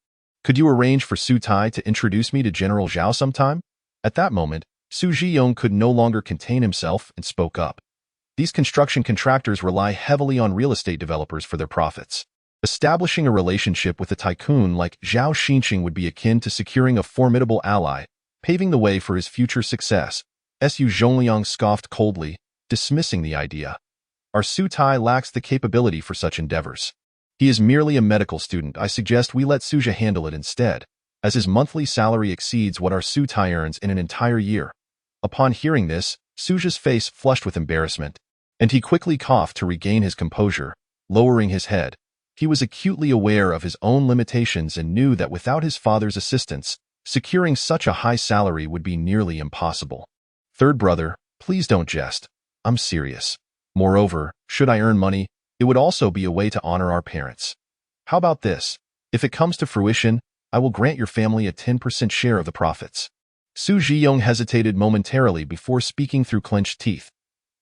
Could you arrange for Su Tai to introduce me to General Zhao sometime? At that moment, Su Zhiyong could no longer contain himself and spoke up. These construction contractors rely heavily on real estate developers for their profits. Establishing a relationship with a tycoon like Zhao Xinqing would be akin to securing a formidable ally, paving the way for his future success. Su Zhongliang scoffed coldly, dismissing the idea. Our Su Tai lacks the capability for such endeavors. He is merely a medical student. I suggest we let Suja handle it instead, as his monthly salary exceeds what our Su Tai earns in an entire year. Upon hearing this, Suja's face flushed with embarrassment, and he quickly coughed to regain his composure, lowering his head. He was acutely aware of his own limitations and knew that without his father's assistance, securing such a high salary would be nearly impossible. Third brother, please don't jest. I'm serious. Moreover, should I earn money, it would also be a way to honor our parents. How about this? If it comes to fruition, I will grant your family a 10% share of the profits. Su Zhiyong hesitated momentarily before speaking through clenched teeth.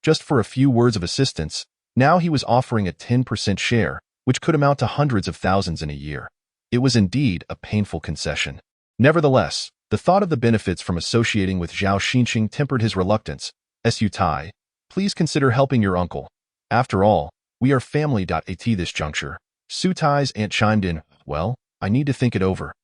Just for a few words of assistance, now he was offering a 10% share, which could amount to hundreds of thousands in a year. It was indeed a painful concession. Nevertheless, the thought of the benefits from associating with Zhao Xinqing tempered his reluctance. Su Tai, please consider helping your uncle. After all, we are family. At this juncture, Su Tai's aunt chimed in. Well, I need to think it over.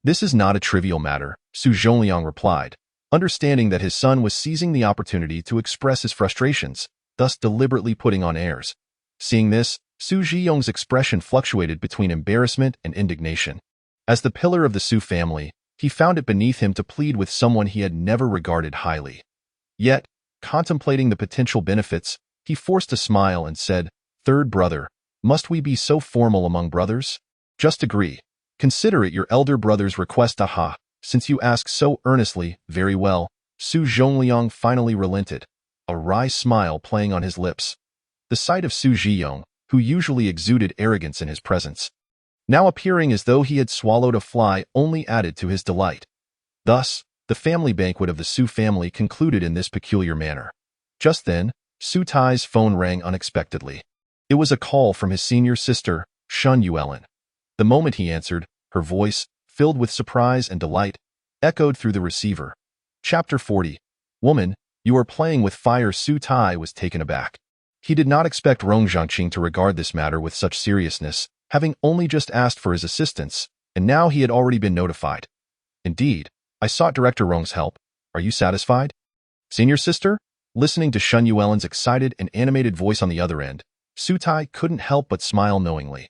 This is not a trivial matter, Su Zhongliang replied, understanding that his son was seizing the opportunity to express his frustrations, thus deliberately putting on airs. Seeing this, Su Zhiyong's expression fluctuated between embarrassment and indignation. As the pillar of the Su family, he found it beneath him to plead with someone he had never regarded highly. Yet, contemplating the potential benefits, he forced a smile and said, Third brother, must we be so formal among brothers? Just agree. Consider it your elder brother's request. Aha, since you ask so earnestly, very well. Su Zhongliang finally relented, a wry smile playing on his lips. The sight of Su Zhiyong, who usually exuded arrogance in his presence, now appearing as though he had swallowed a fly, only added to his delight. Thus, the family banquet of the Su family concluded in this peculiar manner. Just then, Su Tai's phone rang unexpectedly. It was a call from his senior sister, Shun Yuelin. The moment he answered, her voice, filled with surprise and delight, echoed through the receiver. Chapter 40. Woman, you are playing with fire. Su Tai was taken aback. He did not expect Rong Zhangqing to regard this matter with such seriousness, having only just asked for his assistance, and now he had already been notified. Indeed, I sought Director Rong's help. Are you satisfied? Senior sister? Listening to Shun Yuelin's excited and animated voice on the other end, Su Tai couldn't help but smile knowingly.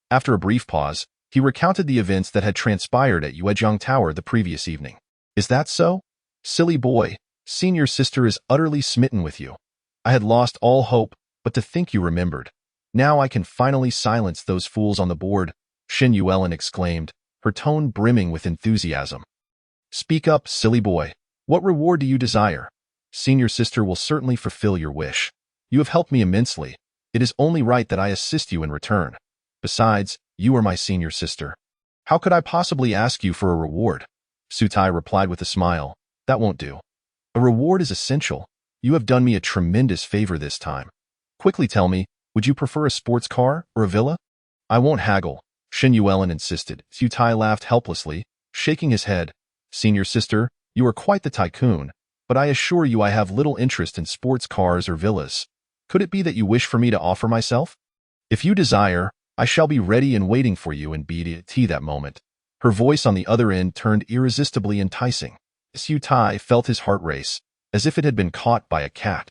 After a brief pause, he recounted the events that had transpired at Yuezhang Tower the previous evening. Is that so? Silly boy, senior sister is utterly smitten with you. I had lost all hope, but to think you remembered. Now I can finally silence those fools on the board, Shin Yuelin exclaimed, her tone brimming with enthusiasm. Speak up, silly boy. What reward do you desire? Senior sister will certainly fulfill your wish. You have helped me immensely. It is only right that I assist you in return. Besides, you are my senior sister. How could I possibly ask you for a reward? Su Tai replied with a smile. That won't do. A reward is essential. You have done me a tremendous favor this time. Quickly tell me, would you prefer a sports car or a villa? I won't haggle, Shin Yuelin insisted. Su Tai laughed helplessly, shaking his head. Senior sister, you are quite the tycoon, but I assure you I have little interest in sports cars or villas. Could it be that you wish for me to offer myself? If you desire, I shall be ready and waiting for you in BDT that moment. Her voice on the other end turned irresistibly enticing. Su Tai felt his heart race, as if it had been caught by a cat.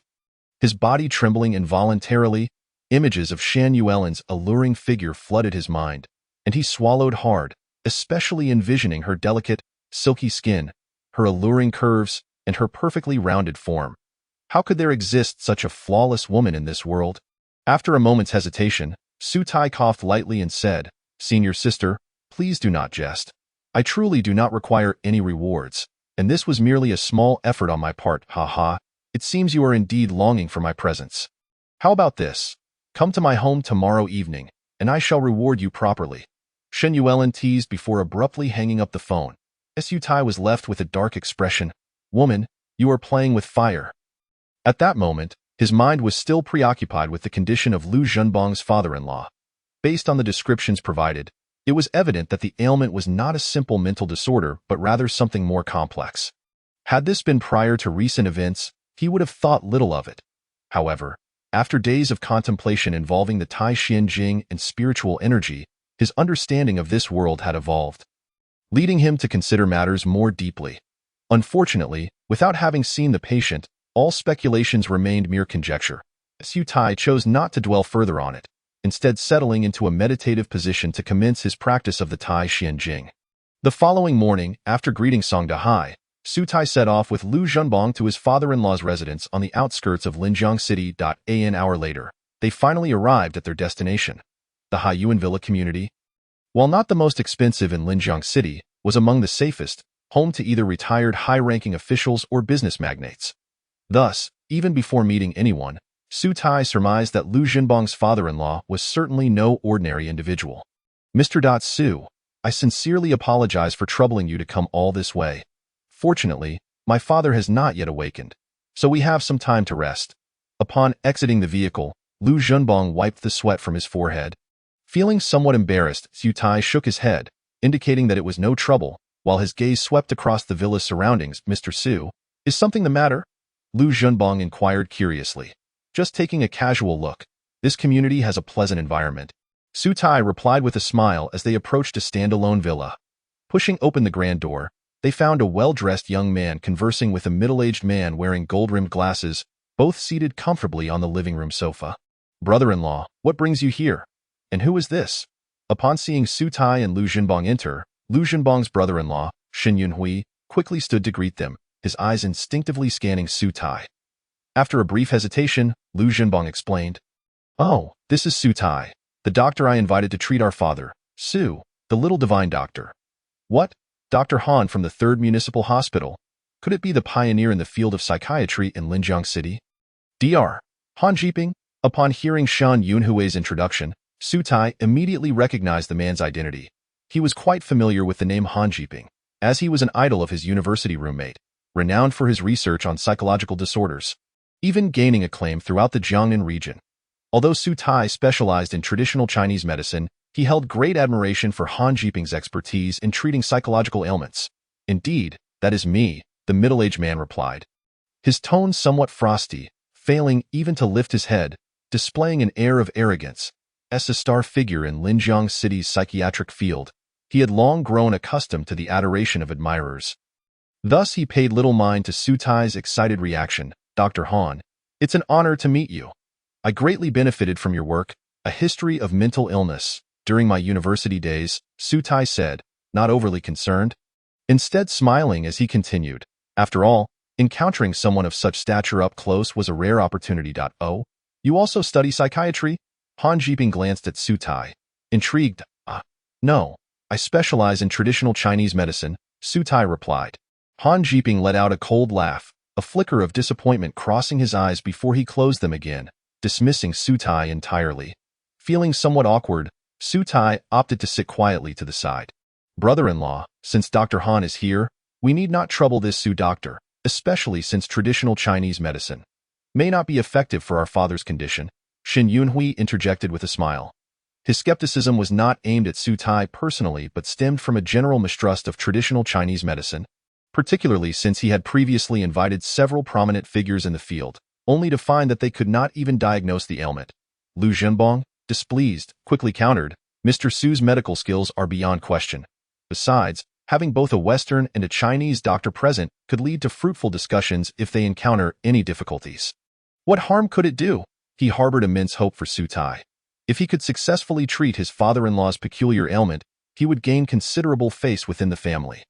His body trembling involuntarily, images of Shan Yuelin's alluring figure flooded his mind, and he swallowed hard, especially envisioning her delicate, silky skin, her alluring curves, and her perfectly rounded form. How could there exist such a flawless woman in this world? After a moment's hesitation, Su Tai coughed lightly and said, "Senior sister, please do not jest. I truly do not require any rewards, and this was merely a small effort on my part, ha. It seems you are indeed longing for my presence. How about this? Come to my home tomorrow evening, and I shall reward you properly." Shen Yuelin teased before abruptly hanging up the phone. Su Tai was left with a dark expression. "Woman, you are playing with fire." At that moment, his mind was still preoccupied with the condition of Lu Zhenbong's father-in-law. Based on the descriptions provided, it was evident that the ailment was not a simple mental disorder but rather something more complex. Had this been prior to recent events, he would have thought little of it. However, after days of contemplation involving the Tai Xian Jing and spiritual energy, his understanding of this world had evolved, leading him to consider matters more deeply. Unfortunately, without having seen the patient, all speculations remained mere conjecture. Su Tai chose not to dwell further on it, instead settling into a meditative position to commence his practice of the Tai Xian Jing. The following morning, after greeting Song Dahai, Su Tai set off with Lu Zhenbong to his father-in-law's residence on the outskirts of Linjiang City. An hour later, they finally arrived at their destination, the Haiyuan Villa community. While not the most expensive in Linjiang City, was among the safest, home to either retired high-ranking officials or business magnates. Thus, even before meeting anyone, Su Tai surmised that Lu Zhenbong's father-in-law was certainly no ordinary individual. "Mr. Su, I sincerely apologize for troubling you to come all this way. Fortunately, my father has not yet awakened, so we have some time to rest." Upon exiting the vehicle, Lu Zhenbong wiped the sweat from his forehead. Feeling somewhat embarrassed, Su Tai shook his head, indicating that it was no trouble, while his gaze swept across the villa's surroundings. "Mr. Su, is something the matter?" Lu Zhenbong inquired curiously. "Just taking a casual look. This community has a pleasant environment." Su Tai replied with a smile as they approached a standalone villa. Pushing open the grand door, they found a well-dressed young man conversing with a middle-aged man wearing gold-rimmed glasses, both seated comfortably on the living room sofa. "Brother-in-law, what brings you here? And who is this?" Upon seeing Su Tai and Lu Zhenbong enter, Lu Zhenbong's brother-in-law, Shen Yunhui, quickly stood to greet them, his eyes instinctively scanning Su Tai. After a brief hesitation, Lu Zhenbong explained, "Oh, this is Su Tai, the doctor I invited to treat our father, Su, the little divine doctor." "What? Dr. Han from the 3rd Municipal Hospital? Could it be the pioneer in the field of psychiatry in Linjiang City?" Dr. Han Jiping. Upon hearing Shan Yunhui's introduction, Su Tai immediately recognized the man's identity. He was quite familiar with the name Han Jiping, as he was an idol of his university roommate, renowned for his research on psychological disorders, even gaining acclaim throughout the Jiangnan region. Although Su Tai specialized in traditional Chinese medicine, he held great admiration for Han Jiping's expertise in treating psychological ailments. "Indeed, that is me," the middle-aged man replied, his tone somewhat frosty, failing even to lift his head, displaying an air of arrogance. As a star figure in Linjiang City's psychiatric field, he had long grown accustomed to the adoration of admirers. Thus he paid little mind to Su Tai's excited reaction. "Dr. Han, it's an honor to meet you. I greatly benefited from your work, A History of Mental Illness, during my university days," Su Tai said, not overly concerned, instead smiling as he continued. "After all, encountering someone of such stature up close was a rare opportunity. Oh, you also study psychiatry?" Han Jiping glanced at Su Tai, intrigued. No, I specialize in traditional Chinese medicine," Su Tai replied. Han Jiping let out a cold laugh, a flicker of disappointment crossing his eyes before he closed them again, dismissing Su Tai entirely. Feeling somewhat awkward, Su Tai opted to sit quietly to the side. "Brother-in-law, since Dr. Han is here, we need not trouble this Su doctor, especially since traditional Chinese medicine may not be effective for our father's condition," Shen Yunhui interjected with a smile. His skepticism was not aimed at Su Tai personally but stemmed from a general mistrust of traditional Chinese medicine, particularly since he had previously invited several prominent figures in the field, only to find that they could not even diagnose the ailment. Lu Zhenbong, displeased, quickly countered, "Mr. Su's medical skills are beyond question. Besides, having both a Western and a Chinese doctor present could lead to fruitful discussions if they encounter any difficulties. What harm could it do? He harbored immense hope for Su Tai. If he could successfully treat his father-in-law's peculiar ailment, he would gain considerable face within the family.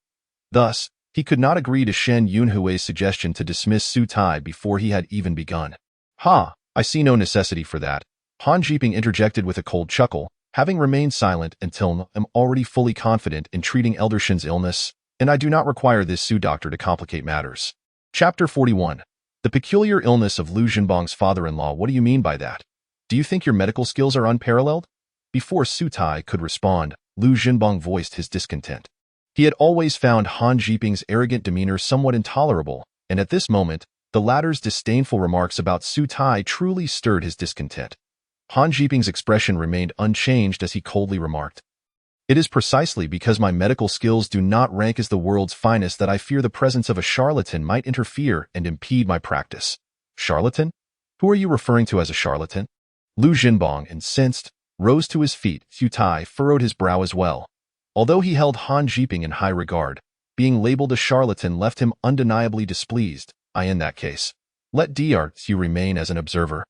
Thus, he could not agree to Shen Yunhui's suggestion to dismiss Su Tai before he had even begun. I see no necessity for that. Han Jiping interjected with a cold chuckle, having remained silent until I am already fully confident in treating Elder Shen's illness, and I do not require this Su doctor to complicate matters. Chapter 41. The peculiar illness of Lu Zhenbang's father-in-law. What do you mean by that? Do you think your medical skills are unparalleled? Before Su Tai could respond, Lu Zhenbang voiced his discontent. He had always found Han Jiping's arrogant demeanor somewhat intolerable, and at this moment, the latter's disdainful remarks about Su Tai truly stirred his discontent. Han Jiping's expression remained unchanged as he coldly remarked, "It is precisely because my medical skills do not rank as the world's finest that I fear the presence of a charlatan might interfere and impede my practice." Charlatan? Who are you referring to as a charlatan? Lu Zhenbang, incensed, rose to his feet. Su Tai furrowed his brow as well. Although he held Han Jiping in high regard, being labeled a charlatan left him undeniably displeased. In that case, let Dr. Su remain as an observer.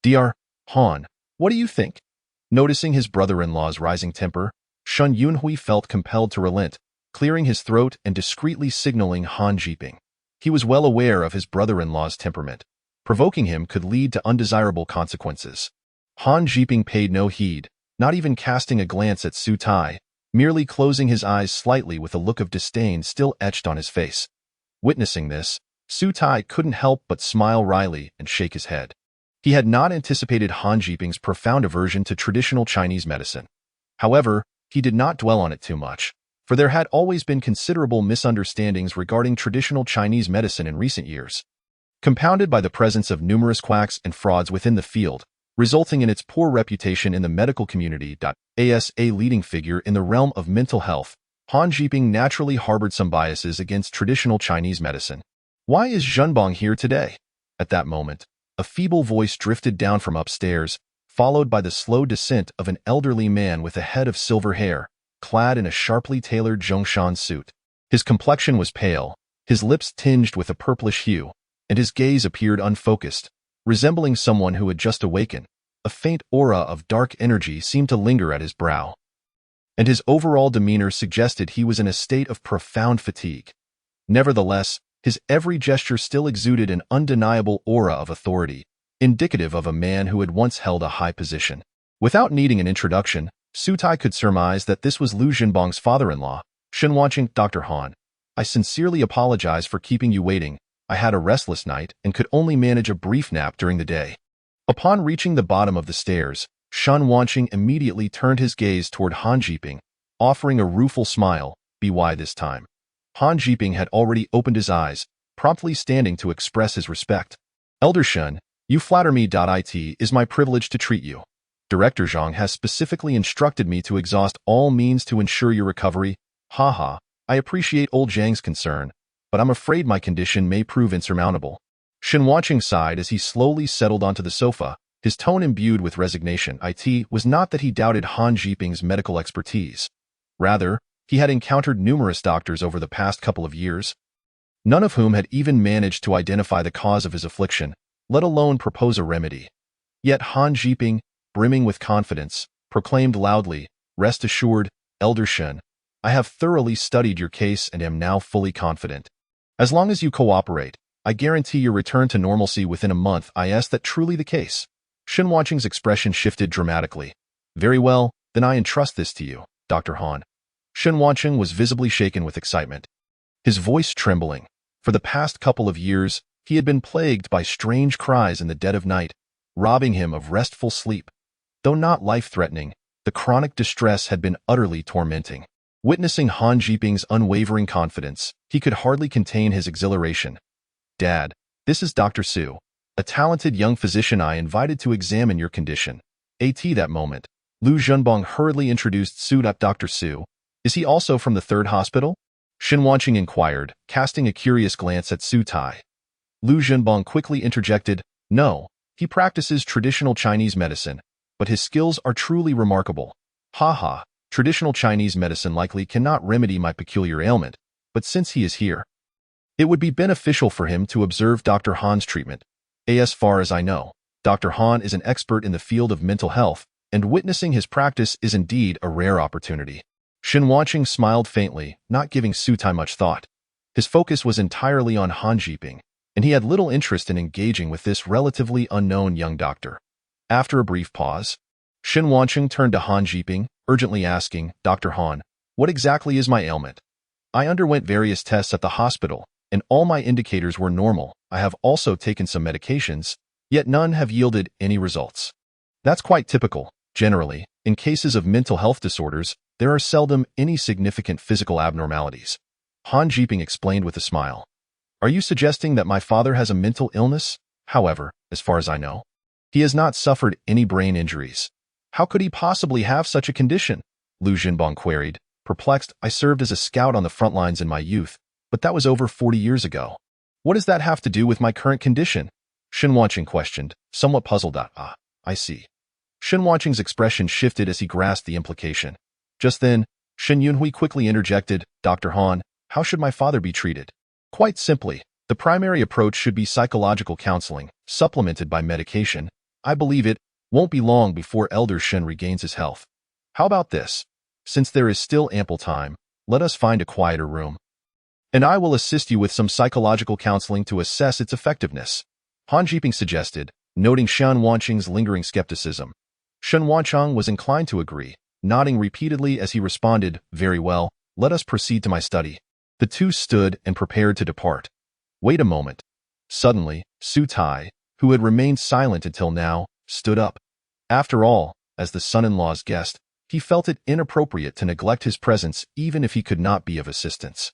Dr. Han, what do you think? Noticing his brother-in-law's rising temper, Shen Yunhui felt compelled to relent, clearing his throat and discreetly signaling Han Jiping. He was well aware of his brother-in-law's temperament. Provoking him could lead to undesirable consequences. Han Jiping paid no heed, not even casting a glance at Su Tai, merely closing his eyes slightly with a look of disdain still etched on his face. Witnessing this, Su Tai couldn't help but smile wryly and shake his head. He had not anticipated Han Jiping's profound aversion to traditional Chinese medicine. However, he did not dwell on it too much, for there had always been considerable misunderstandings regarding traditional Chinese medicine in recent years. Compounded by the presence of numerous quacks and frauds within the field, resulting in its poor reputation in the medical community. As a leading figure in the realm of mental health, Han Jiping naturally harbored some biases against traditional Chinese medicine. Why is Zhenbang here today? At that moment, a feeble voice drifted down from upstairs, followed by the slow descent of an elderly man with a head of silver hair, clad in a sharply tailored Zhongshan suit. His complexion was pale, his lips tinged with a purplish hue, and his gaze appeared unfocused, resembling someone who had just awakened. A faint aura of dark energy seemed to linger at his brow, and his overall demeanor suggested he was in a state of profound fatigue. Nevertheless, his every gesture still exuded an undeniable aura of authority, indicative of a man who had once held a high position. Without needing an introduction, Su Tai could surmise that this was Lu Zhenbang's father-in-law, Shenwanqing. Dr. Han, I sincerely apologize for keeping you waiting. I had a restless night and could only manage a brief nap during the day. Upon reaching the bottom of the stairs, Shenwanqing immediately turned his gaze toward Han Jiping, offering a rueful smile. Why this time? Han Jiping had already opened his eyes, promptly standing to express his respect. Elder Shen, you flatter me. It is my privilege to treat you. Director Zhang has specifically instructed me to exhaust all means to ensure your recovery. I appreciate old Zhang's concern, but I'm afraid my condition may prove insurmountable. Shenwanqing sighed as he slowly settled onto the sofa, his tone imbued with resignation. It was not that he doubted Han Jiping's medical expertise. Rather, he had encountered numerous doctors over the past couple of years, none of whom had even managed to identify the cause of his affliction, let alone propose a remedy. Yet Han Jiping, brimming with confidence, proclaimed loudly, "Rest assured, Elder Shen, I have thoroughly studied your case and am now fully confident. As long as you cooperate, I guarantee your return to normalcy within a month." Is that truly the case? Shenwanqing's expression shifted dramatically. "Very well, then I entrust this to you, Dr. Han." Shenwanqing was visibly shaken with excitement, his voice trembling. For the past couple of years, he had been plagued by strange cries in the dead of night, robbing him of restful sleep. Though not life-threatening, the chronic distress had been utterly tormenting. Witnessing Han Jiping's unwavering confidence, he could hardly contain his exhilaration. "Dad, this is Dr. Su, a talented young physician I invited to examine your condition." At that moment, Lu Zhenbang hurriedly introduced Su. "Dr. Su, is he also from the third hospital?" Shenwanqing inquired, casting a curious glance at Su Tai. Lu Zhenbang quickly interjected, "No, he practices traditional Chinese medicine, but his skills are truly remarkable." Traditional Chinese medicine likely cannot remedy my peculiar ailment, but since he is here, it would be beneficial for him to observe Dr. Han's treatment. As far as I know, Dr. Han is an expert in the field of mental health, and witnessing his practice is indeed a rare opportunity. Shen Wanqing smiled faintly, not giving Su Tai much thought. His focus was entirely on Han Jiping, and he had little interest in engaging with this relatively unknown young doctor. After a brief pause, Shen Wanqing turned to Han Jiping, urgently asking, "Dr. Han, what exactly is my ailment? I underwent various tests at the hospital, and all my indicators were normal. I have also taken some medications, yet none have yielded any results." That's quite typical. Generally, in cases of mental health disorders, there are seldom any significant physical abnormalities. Han Jiping explained with a smile. "Are you suggesting that my father has a mental illness? However, as far as I know, he has not suffered any brain injuries. How could he possibly have such a condition?" Lu Zhenbong queried, perplexed. "I served as a scout on the front lines in my youth, but that was over 40 years ago. What does that have to do with my current condition?" Shen Wanqing questioned, somewhat puzzled. I see." Shen Wanqing's expression shifted as he grasped the implication. Just then, Shen Yunhui quickly interjected, "Dr. Han, how should my father be treated?" "Quite simply, the primary approach should be psychological counseling, supplemented by medication. I believe it won't be long before Elder Shen regains his health. How about this? Since there is still ample time, let us find a quieter room, and I will assist you with some psychological counseling to assess its effectiveness," Han Jiping suggested, noting Shen Wanqing's lingering skepticism. Shen Wanqing was inclined to agree, nodding repeatedly as he responded, "Very well, let us proceed to my study." The two stood and prepared to depart. Wait a moment. Suddenly, Su Tai, who had remained silent until now, stood up. After all, as the son-in-law's guest, he felt it inappropriate to neglect his presence even if he could not be of assistance.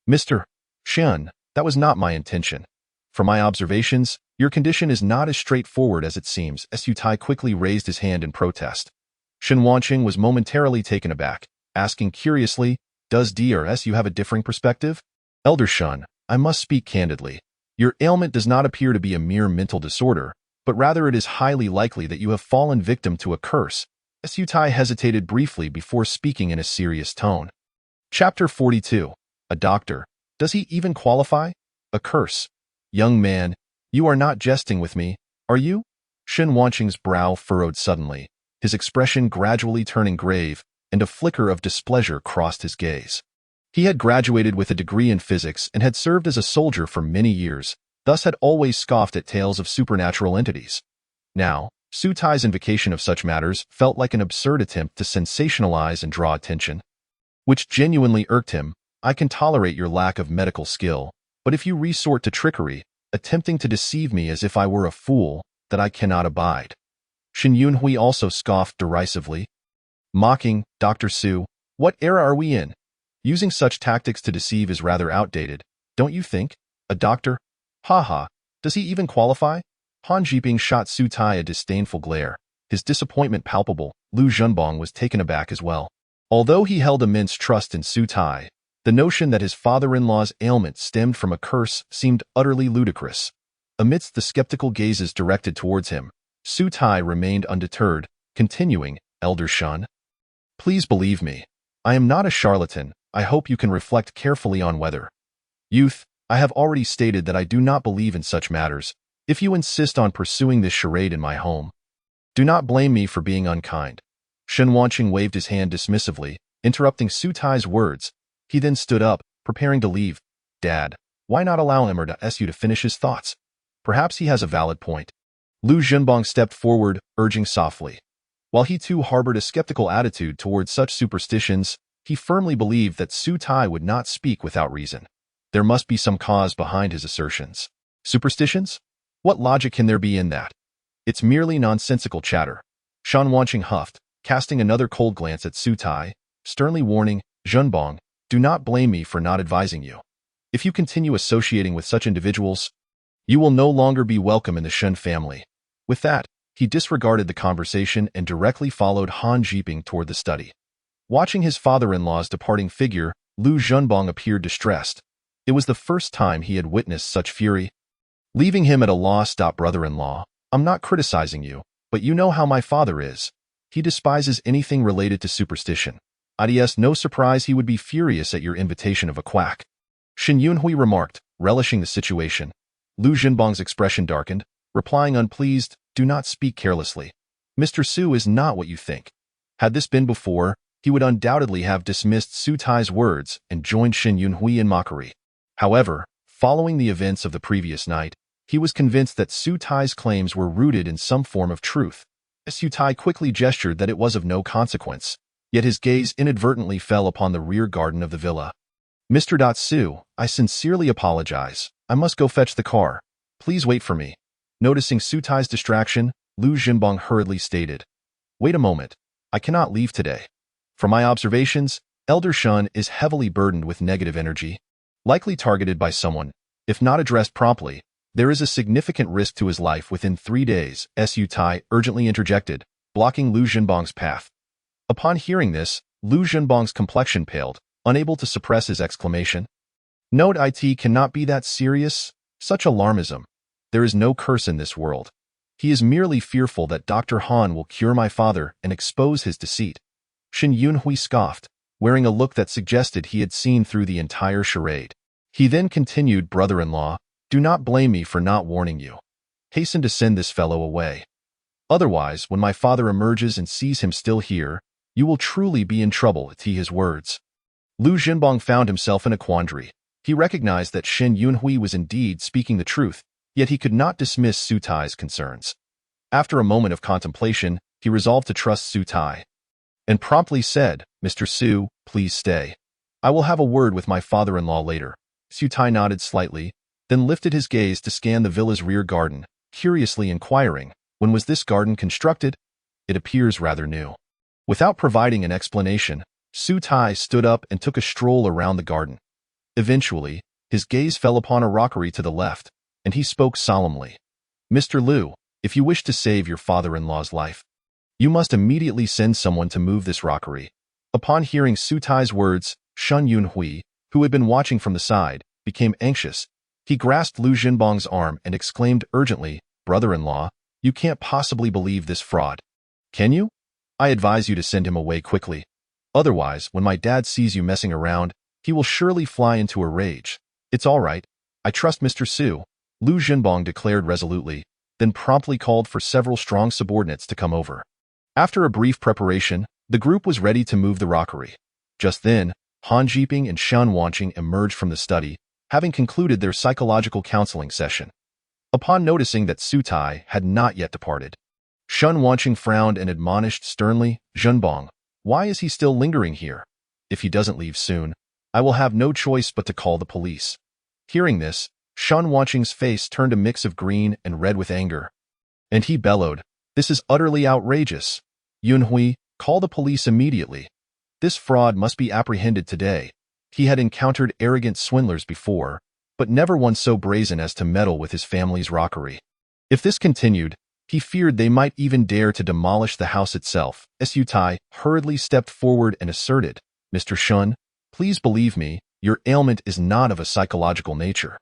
"Mr. Shen, that was not my intention. From my observations, your condition is not as straightforward as it seems." Su Tai quickly raised his hand in protest. Shen Wanqing was momentarily taken aback, asking curiously, "Does Drs you have a differing perspective?" "Elder Shen, I must speak candidly. Your ailment does not appear to be a mere mental disorder, but rather it is highly likely that you have fallen victim to a curse." Su Tai hesitated briefly before speaking in a serious tone. Chapter 42. A doctor. Does he even qualify? A curse. "Young man, you are not jesting with me, are you?" Shen Wanqing's brow furrowed suddenly, his expression gradually turning grave, and a flicker of displeasure crossed his gaze. He had graduated with a degree in physics and had served as a soldier for many years, thus had always scoffed at tales of supernatural entities. Now, Su Tai's invocation of such matters felt like an absurd attempt to sensationalize and draw attention, which genuinely irked him. "I can tolerate your lack of medical skill, but if you resort to trickery, attempting to deceive me as if I were a fool, that I cannot abide." Shen Yunhui also scoffed derisively, mocking, "Dr. Su, what era are we in? Using such tactics to deceive is rather outdated, don't you think? A doctor? Ha, does he even qualify?" Han Jiping shot Su Tai a disdainful glare, his disappointment palpable. Lu Zhenbong was taken aback as well. Although he held immense trust in Su Tai, the notion that his father-in-law's ailment stemmed from a curse seemed utterly ludicrous. Amidst the skeptical gazes directed towards him, Su Tai remained undeterred, continuing, "Elder Shen, please believe me. I am not a charlatan. I hope you can reflect carefully on whether. Youth, I have already stated that I do not believe in such matters. If you insist on pursuing this charade in my home, do not blame me for being unkind." Shen Wanqing waved his hand dismissively, interrupting Su Tai's words. He then stood up, preparing to leave. "Dad, why not allow him to finish his thoughts? Perhaps he has a valid point." Lu Zhenbong stepped forward, urging softly. While he too harbored a skeptical attitude towards such superstitions, he firmly believed that Su Tai would not speak without reason. There must be some cause behind his assertions. Superstitions? What logic can there be in that? It's merely nonsensical chatter. Shen Wanqing huffed, casting another cold glance at Su Tai, sternly warning, "Zhenbong, do not blame me for not advising you. If you continue associating with such individuals, you will no longer be welcome in the Shen family." With that, he disregarded the conversation and directly followed Han Jiping toward the study. Watching his father-in-law's departing figure, Lu Zhenbong appeared distressed. It was the first time he had witnessed such fury. "Leaving him at a loss. Brother-in-law, I'm not criticizing you, but you know how my father is. He despises anything related to superstition. IDS, no surprise he would be furious at your invitation of a quack. Shin Yunhui remarked, relishing the situation. Lu Jinbong's expression darkened, replying unpleased, do not speak carelessly. Mr. Su is not what you think. Had this been before, he would undoubtedly have dismissed Su Tai's words and joined Shin Yunhui in mockery. However, following the events of the previous night, he was convinced that Su Tai's claims were rooted in some form of truth. Su Tai quickly gestured that it was of no consequence, yet his gaze inadvertently fell upon the rear garden of the villa. Mr. Su, I sincerely apologize. I must go fetch the car. Please wait for me. Noticing Su Tai's distraction, Lu Jinbong hurriedly stated, wait a moment. I cannot leave today. From my observations, Elder Shun is heavily burdened with negative energy, likely targeted by someone. If not addressed promptly, there is a significant risk to his life within 3 days, Su Tai urgently interjected, blocking Lu Jinbong's path. Upon hearing this, Lu Jinbong's complexion paled, unable to suppress his exclamation. Note it cannot be that serious. Such alarmism. There is no curse in this world. He is merely fearful that Dr. Han will cure my father and expose his deceit. Shin Yunhui scoffed, wearing a look that suggested he had seen through the entire charade. He then continued, brother-in-law, do not blame me for not warning you. Hasten to send this fellow away. Otherwise, when my father emerges and sees him still here, you will truly be in trouble, his words. Lu Jinbong found himself in a quandary. He recognized that Shin Yunhui was indeed speaking the truth, yet he could not dismiss Su Tai's concerns. After a moment of contemplation, he resolved to trust Su Tai, and promptly said, Mr. Su, please stay. I will have a word with my father-in-law later. Su Tai nodded slightly, then lifted his gaze to scan the villa's rear garden, curiously inquiring, when was this garden constructed? It appears rather new. Without providing an explanation, Su Tai stood up and took a stroll around the garden. Eventually, his gaze fell upon a rockery to the left, and he spoke solemnly. Mr. Lu, if you wish to save your father-in-law's life, you must immediately send someone to move this rockery. Upon hearing Su Tai's words, Shin Yunhui, who had been watching from the side, became anxious. He grasped Lu Jinbong's arm and exclaimed urgently, brother-in-law, you can't possibly believe this fraud. Can you? I advise you to send him away quickly. Otherwise, when my dad sees you messing around, he will surely fly into a rage. It's all right. I trust Mr. Su, Lu Jinbong declared resolutely, then promptly called for several strong subordinates to come over. After a brief preparation, the group was ready to move the rockery. Just then, Han Jiping and Shan Wanqing emerged from the study, having concluded their psychological counseling session. Upon noticing that Su Tai had not yet departed, Shan Wanqing frowned and admonished sternly, Jinbong, why is he still lingering here? If he doesn't leave soon, I will have no choice but to call the police. Hearing this, Shan Wanqing's face turned a mix of green and red with anger, and he bellowed, this is utterly outrageous. Yunhui, call the police immediately. This fraud must be apprehended today. He had encountered arrogant swindlers before, but never one so brazen as to meddle with his family's rockery. If this continued, he feared they might even dare to demolish the house itself. Su Tai hurriedly stepped forward and asserted, Mr. Shun, please believe me, your ailment is not of a psychological nature.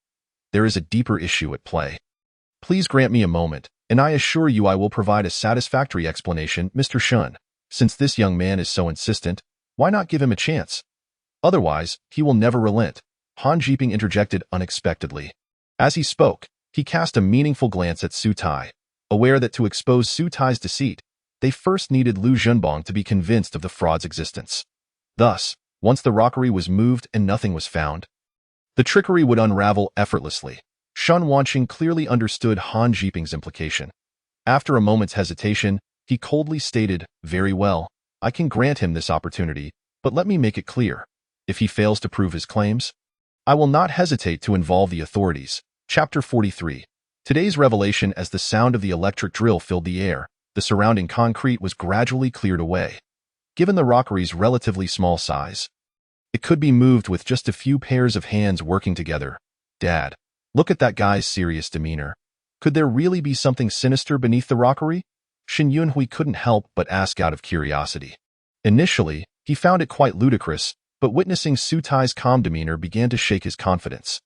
There is a deeper issue at play. Please grant me a moment, and I assure you I will provide a satisfactory explanation, Mr. Shun. Since this young man is so insistent, why not give him a chance? Otherwise, he will never relent. Han Jiping interjected unexpectedly. As he spoke, he cast a meaningful glance at Su Tai, aware that to expose Su Tai's deceit, they first needed Lu Jinbong to be convinced of the fraud's existence. Thus, once the rockery was moved and nothing was found, the trickery would unravel effortlessly. Shan Wanqing clearly understood Han Jiping's implication. After a moment's hesitation, he coldly stated, very well, I can grant him this opportunity, but let me make it clear. If he fails to prove his claims, I will not hesitate to involve the authorities. Chapter 43. Today's revelation. As the sound of the electric drill filled the air, the surrounding concrete was gradually cleared away. Given the rockery's relatively small size, it could be moved with just a few pairs of hands working together. Dad, look at that guy's serious demeanor. Could there really be something sinister beneath the rockery? Shin Yunhui couldn't help but ask out of curiosity. Initially, he found it quite ludicrous, but witnessing Su Tai's calm demeanor began to shake his confidence.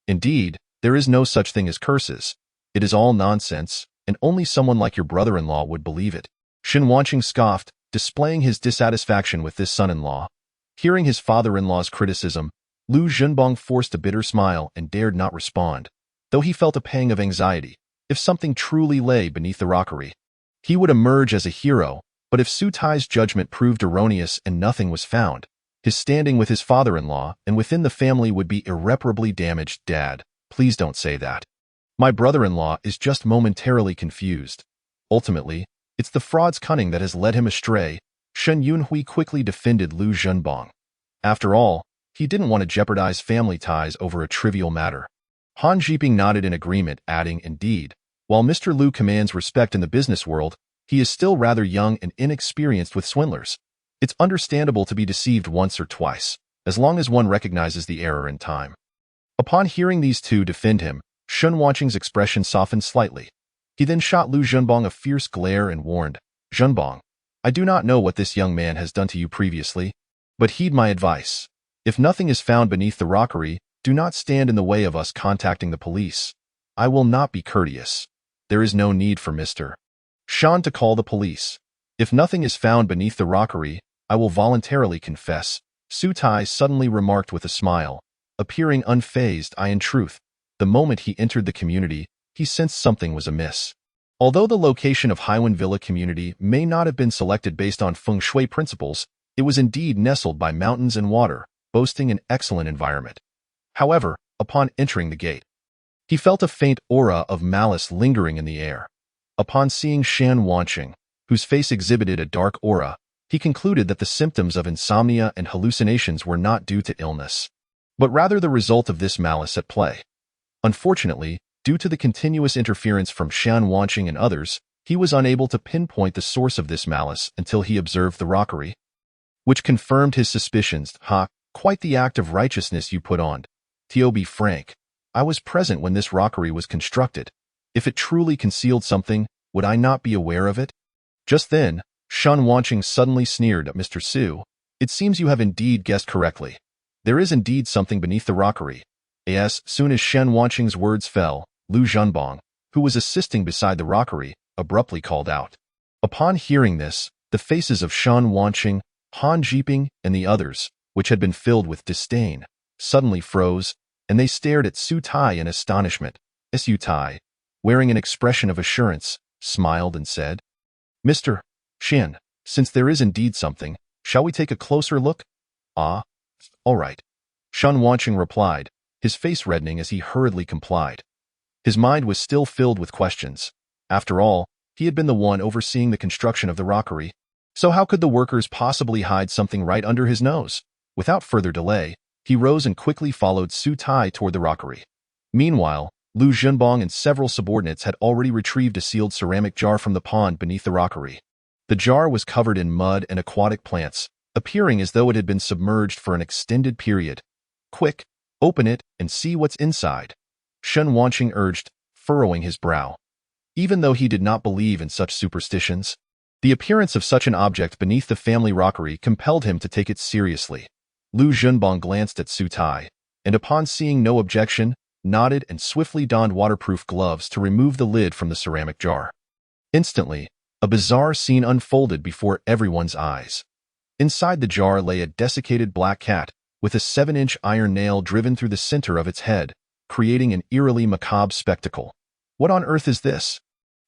Indeed, there is no such thing as curses. It is all nonsense, and only someone like your brother-in-law would believe it. Shin Wanqing scoffed, displaying his dissatisfaction with this son-in-law. Hearing his father-in-law's criticism, Lu Zhenbong forced a bitter smile and dared not respond, though he felt a pang of anxiety. If something truly lay beneath the rockery, he would emerge as a hero, but if Su Tai's judgment proved erroneous and nothing was found, his standing with his father-in-law and within the family would be irreparably damaged. Dad, please don't say that. My brother-in-law is just momentarily confused. Ultimately, it's the fraud's cunning that has led him astray. Shen Yunhui quickly defended Lu Zhenbong. After all, he didn't want to jeopardize family ties over a trivial matter. Han Jiping nodded in agreement, adding, indeed, while Mr. Lu commands respect in the business world, he is still rather young and inexperienced with swindlers. It's understandable to be deceived once or twice, as long as one recognizes the error in time. Upon hearing these two defend him, Shen Wanqing's expression softened slightly. He then shot Lu Zhenbong a fierce glare and warned, Zhenbong, I do not know what this young man has done to you previously, but heed my advice. If nothing is found beneath the rockery, do not stand in the way of us contacting the police. I will not be courteous. There is no need for Mr. Shan to call the police. If nothing is found beneath the rockery, I will voluntarily confess, Su Tai suddenly remarked with a smile, appearing unfazed. In truth, the moment he entered the community, he sensed something was amiss. Although the location of Haiwan Villa community may not have been selected based on feng shui principles, it was indeed nestled by mountains and water, boasting an excellent environment. However, upon entering the gate, he felt a faint aura of malice lingering in the air. Upon seeing Shan Wanqing, whose face exhibited a dark aura, he concluded that the symptoms of insomnia and hallucinations were not due to illness, but rather the result of this malice at play. Unfortunately, due to the continuous interference from Shan Wanqing and others, he was unable to pinpoint the source of this malice until he observed the rockery, which confirmed his suspicions. Quite the act of righteousness you put on. To be frank, I was present when this rockery was constructed. If it truly concealed something, would I not be aware of it? Just then, Shan Wanqing suddenly sneered at Mr. Su. It seems you have indeed guessed correctly. There is indeed something beneath the rockery. As soon as Shan Wanqing's words fell, Lu Zhenbong, who was assisting beside the rockery, abruptly called out. Upon hearing this, the faces of Shan Wanqing, Han Jiping, and the others, which had been filled with disdain, suddenly froze, and they stared at Su Tai in astonishment. Su Tai, wearing an expression of assurance, smiled and said, Mr. Shan, since there is indeed something, shall we take a closer look? All right. Shan Wanqing replied, his face reddening as he hurriedly complied. His mind was still filled with questions. After all, he had been the one overseeing the construction of the rockery, so how could the workers possibly hide something right under his nose? Without further delay, he rose and quickly followed Su Tai toward the rockery. Meanwhile, Lu Zhenbong and several subordinates had already retrieved a sealed ceramic jar from the pond beneath the rockery. The jar was covered in mud and aquatic plants, appearing as though it had been submerged for an extended period. Quick, open it and see what's inside, Shen Wanqing urged, furrowing his brow. Even though he did not believe in such superstitions, the appearance of such an object beneath the family rockery compelled him to take it seriously. Lu Zhenbong glanced at Su Tai, and upon seeing no objection, nodded and swiftly donned waterproof gloves to remove the lid from the ceramic jar. Instantly, a bizarre scene unfolded before everyone's eyes. Inside the jar lay a desiccated black cat, with a 7-inch iron nail driven through the center of its head, creating an eerily macabre spectacle. What on earth is this?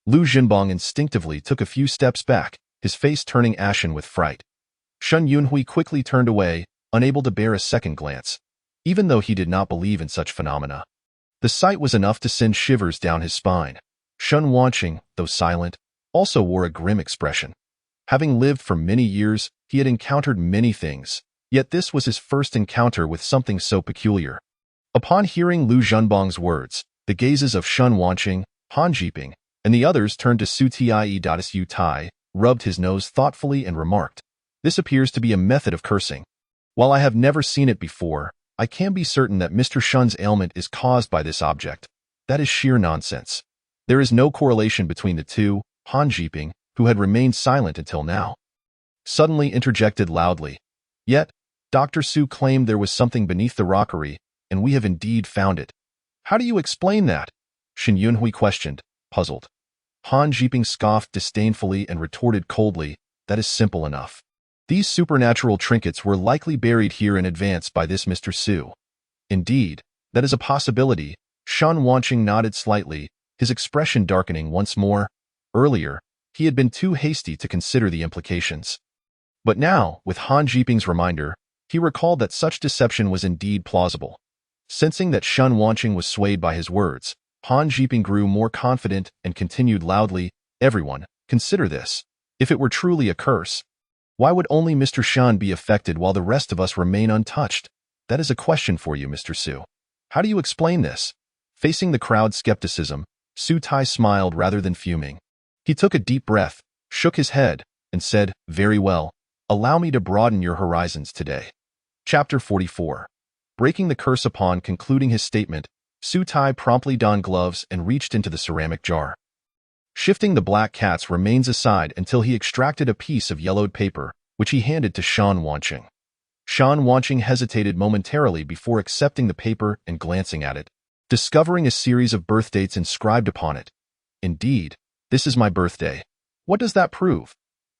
Lu Zhenbong instinctively took a few steps back, his face turning ashen with fright. Shen Yunhui quickly turned away, unable to bear a second glance, even though he did not believe in such phenomena. The sight was enough to send shivers down his spine. Shen Wanqing, though silent, also wore a grim expression. Having lived for many years, he had encountered many things, yet this was his first encounter with something so peculiar. Upon hearing Lu Zhenbong's words, the gazes of Shen Wanqing, Han Jiping, and the others turned to Su Tai, rubbed his nose thoughtfully and remarked, This appears to be a method of cursing. While I have never seen it before, I can be certain that Mr. Shen's ailment is caused by this object. That is sheer nonsense. There is no correlation between the two. Han Jiping, who had remained silent until now, suddenly interjected loudly. Yet, Dr. Su claimed there was something beneath the rockery, and we have indeed found it. How do you explain that? Shen Yunhui questioned, puzzled. Han Jiping scoffed disdainfully and retorted coldly, That is simple enough. These supernatural trinkets were likely buried here in advance by this Mr. Su. Indeed, that is a possibility. Shen Wanqing nodded slightly, his expression darkening once more. Earlier, he had been too hasty to consider the implications. But now, with Han Jiping's reminder, he recalled that such deception was indeed plausible. Sensing that Shen Wanqing was swayed by his words, Han Jiping grew more confident and continued loudly, "Everyone, consider this. If it were truly a curse, why would only Mr. Shen be affected while the rest of us remain untouched? That is a question for you, Mr. Su. How do you explain this?" Facing the crowd's skepticism, Su Tai smiled rather than fuming. He took a deep breath, shook his head, and said, "Very well. Allow me to broaden your horizons today." Chapter 44. Breaking the curse. Upon concluding his statement, Su Tai promptly donned gloves and reached into the ceramic jar. Shifting the black cat's remains aside until he extracted a piece of yellowed paper, which he handed to Shen Wanqing. Shen Wanqing hesitated momentarily before accepting the paper and glancing at it, discovering a series of birth dates inscribed upon it. "Indeed, this is my birthday. What does that prove?"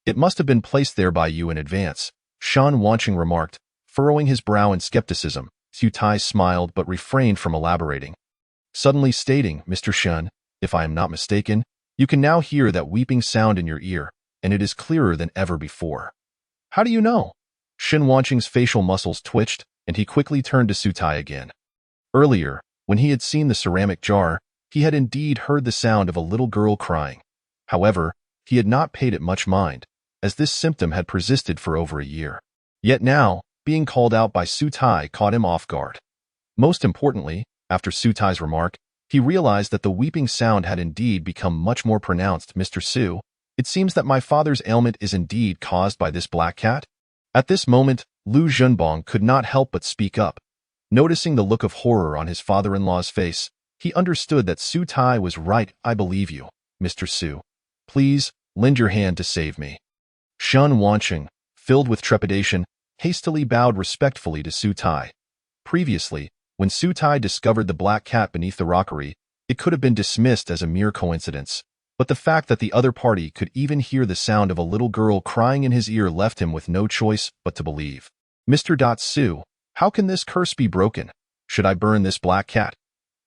"It must have been placed there by you in advance," Shen Wanqing remarked, furrowing his brow in skepticism. Su Tai smiled but refrained from elaborating, suddenly stating, "Mr. Shen, if I am not mistaken, you can now hear that weeping sound in your ear, and it is clearer than ever before." "How do you know?" Shen Wanqing's facial muscles twitched, and he quickly turned to Su Tai again. Earlier, when he had seen the ceramic jar, he had indeed heard the sound of a little girl crying. However, he had not paid it much mind, as this symptom had persisted for over a year. Yet now, being called out by Su Tai caught him off guard. Most importantly, after Su Tai's remark, he realized that the weeping sound had indeed become much more pronounced. "Mr. Su, it seems that my father's ailment is indeed caused by this black cat?" At this moment, Lu Zhenbong could not help but speak up. Noticing the look of horror on his father-in-law's face, he understood that Su Tai was right. "I believe you, Mr. Su. Please, lend your hand to save me." Shen Wanqing, filled with trepidation, hastily bowed respectfully to Su Tai. Previously, when Su Tai discovered the black cat beneath the rockery, it could have been dismissed as a mere coincidence. But the fact that the other party could even hear the sound of a little girl crying in his ear left him with no choice but to believe. "Mr. Su, how can this curse be broken? Should I burn this black cat?"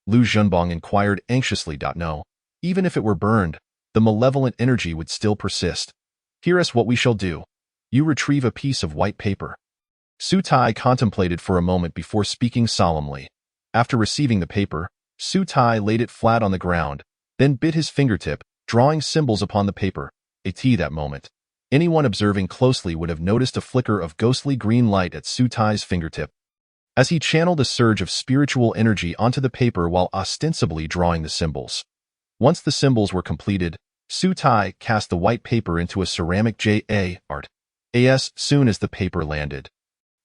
Lu Zhenbong inquired anxiously. "No. Even if it were burned, the malevolent energy would still persist. Hear us what we shall do. You retrieve a piece of white paper." Su Tai contemplated for a moment before speaking solemnly. After receiving the paper, Su Tai laid it flat on the ground, then bit his fingertip, drawing symbols upon the paper. That moment, anyone observing closely would have noticed a flicker of ghostly green light at Su Tai's fingertip, as he channeled a surge of spiritual energy onto the paper while ostensibly drawing the symbols. Once the symbols were completed, Su Tai cast the white paper into a ceramic jar. As soon as the paper landed,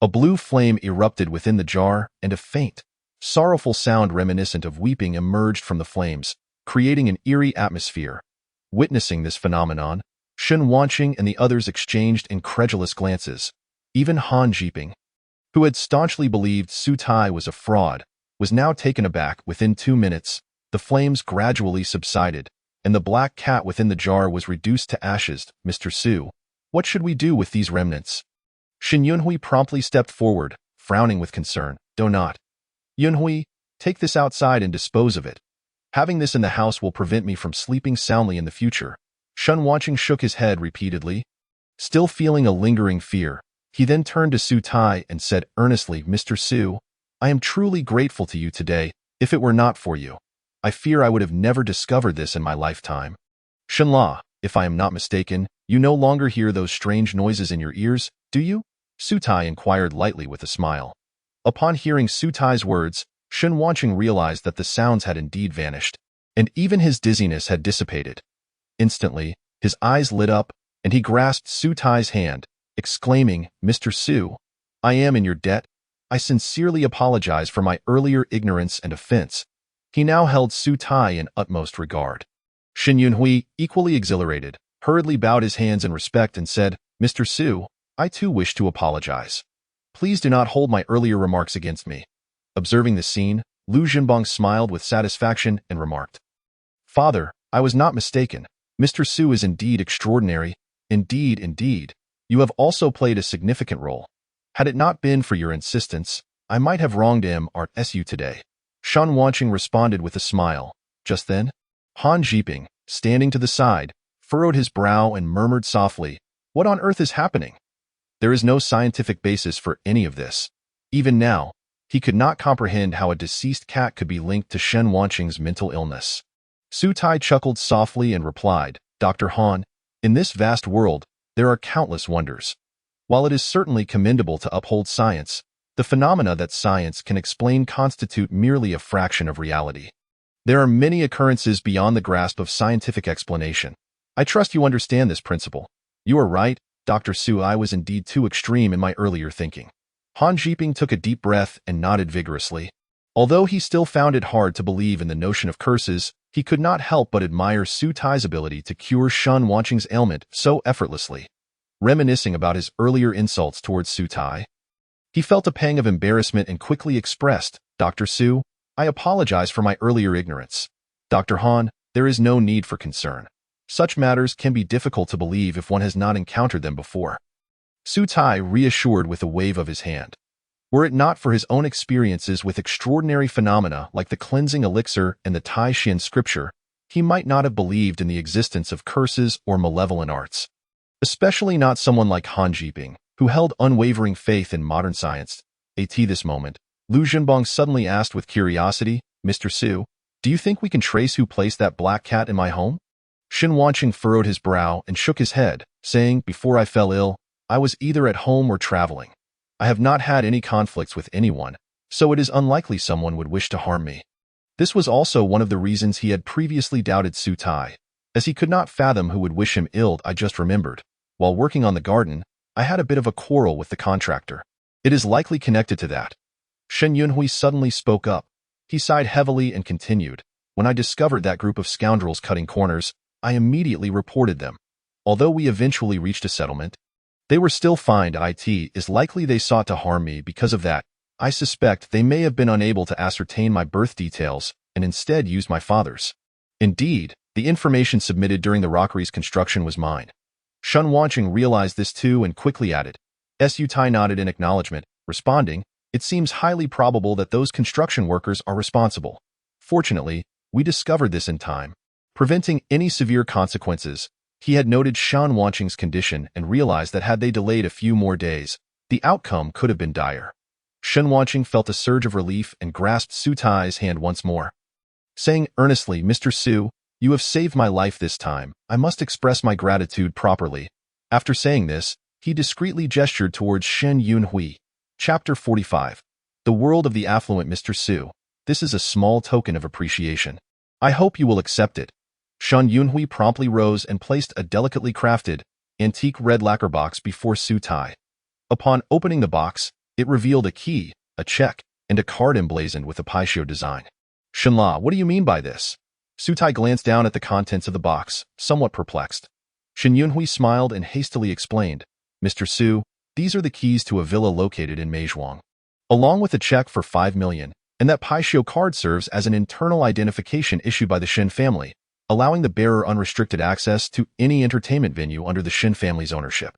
a blue flame erupted within the jar, and a faint, sorrowful sound reminiscent of weeping emerged from the flames, creating an eerie atmosphere. Witnessing this phenomenon, Shen Wanqing and the others exchanged incredulous glances. Even Han Jiping, who had staunchly believed Su Tai was a fraud, was now taken aback. Within 2 minutes, the flames gradually subsided, and the black cat within the jar was reduced to ashes. "Mr. Su, what should we do with these remnants?" Shen Yunhui promptly stepped forward, frowning with concern. "Do not. Yunhui, take this outside and dispose of it. Having this in the house will prevent me from sleeping soundly in the future." Shen Wanqing shook his head repeatedly, still feeling a lingering fear. He then turned to Su Tai and said earnestly, "Mr. Su, I am truly grateful to you today. If it were not for you, I fear I would have never discovered this in my lifetime." "Shen La, if I am not mistaken, you no longer hear those strange noises in your ears, do you?" Su Tai inquired lightly with a smile. Upon hearing Su Tai's words, Shen Wanqing realized that the sounds had indeed vanished, and even his dizziness had dissipated. Instantly, his eyes lit up, and he grasped Su Tai's hand, exclaiming, "Mr. Su, I am in your debt. I sincerely apologize for my earlier ignorance and offense." He now held Su Tai in utmost regard. Shen Yunhui, equally exhilarated, hurriedly bowed his hands in respect and said, "Mr. Su, I too wish to apologize. Please do not hold my earlier remarks against me." Observing the scene, Lu Zhenbong smiled with satisfaction and remarked, "Father, I was not mistaken. Mr. Su is indeed extraordinary. Indeed, indeed." You have also played a significant role. Had it not been for your insistence, I might have wronged mrsu today. Shen Wanqing responded with a smile. Just then, Han Jiping, standing to the side, furrowed his brow and murmured softly, "What on earth is happening?" There is no scientific basis for any of this. Even now, he could not comprehend how a deceased cat could be linked to Shen Wanqing's mental illness. Su Tai chuckled softly and replied, "Dr. Han, in this vast world, there are countless wonders. While it is certainly commendable to uphold science, the phenomena that science can explain constitute merely a fraction of reality. There are many occurrences beyond the grasp of scientific explanation. I trust you understand this principle." "You are right, Dr. Su. I was indeed too extreme in my earlier thinking." Han Jiping took a deep breath and nodded vigorously. Although he still found it hard to believe in the notion of curses, he could not help but admire Su Tai's ability to cure Shen Wanqing's ailment so effortlessly. Reminiscing about his earlier insults towards Su Tai, he felt a pang of embarrassment and quickly expressed, "Dr. Su, I apologize for my earlier ignorance." "Dr. Han, there is no need for concern. Such matters can be difficult to believe if one has not encountered them before." Su Tai reassured with a wave of his hand. Were it not for his own experiences with extraordinary phenomena like the cleansing elixir and the Tai Xian scripture, he might not have believed in the existence of curses or malevolent arts. Especially not someone like Han Jiping, who held unwavering faith in modern science. At this moment, Lu Zhenbong suddenly asked with curiosity, "Mr. Su, do you think we can trace who placed that black cat in my home?" Shen Wanqing furrowed his brow and shook his head, saying, "Before I fell ill, I was either at home or traveling. I have not had any conflicts with anyone, so it is unlikely someone would wish to harm me." This was also one of the reasons he had previously doubted Su Tai, as he could not fathom who would wish him ill. "I just remembered. While working on the garden, I had a bit of a quarrel with the contractor. It is likely connected to that." Shen Yunhui suddenly spoke up. He sighed heavily and continued, "When I discovered that group of scoundrels cutting corners, I immediately reported them. Although we eventually reached a settlement, they were still fined. It is likely they sought to harm me because of that. I suspect they may have been unable to ascertain my birth details and instead used my father's. Indeed, the information submitted during the rockery's construction was mine." Shen Wanqing realized this too and quickly added. Su Tai nodded in acknowledgement, responding, "It seems highly probable that those construction workers are responsible. Fortunately, we discovered this in time, preventing any severe consequences." He had noted Shen Wanqing's condition and realized that had they delayed a few more days, the outcome could have been dire. Shen Wanqing felt a surge of relief and grasped Su Tai's hand once more. Saying earnestly, "Mr. Su, you have saved my life this time. I must express my gratitude properly." After saying this, he discreetly gestured towards Shen Yunhui. Chapter 45. The World of the Affluent. "Mr. Su, this is a small token of appreciation. I hope you will accept it." Shen Yunhui promptly rose and placed a delicately crafted, antique red lacquer box before Su Tai. Upon opening the box, it revealed a key, a check, and a card emblazoned with a Paixio design. "Shenla, what do you mean by this?" Su Tai glanced down at the contents of the box, somewhat perplexed. Shen Yunhui smiled and hastily explained, "Mr. Su, these are the keys to a villa located in Meizhuang, along with a check for 5 million, and that Paixio card serves as an internal identification issued by the Shen family, allowing the bearer unrestricted access to any entertainment venue under the Shen family's ownership.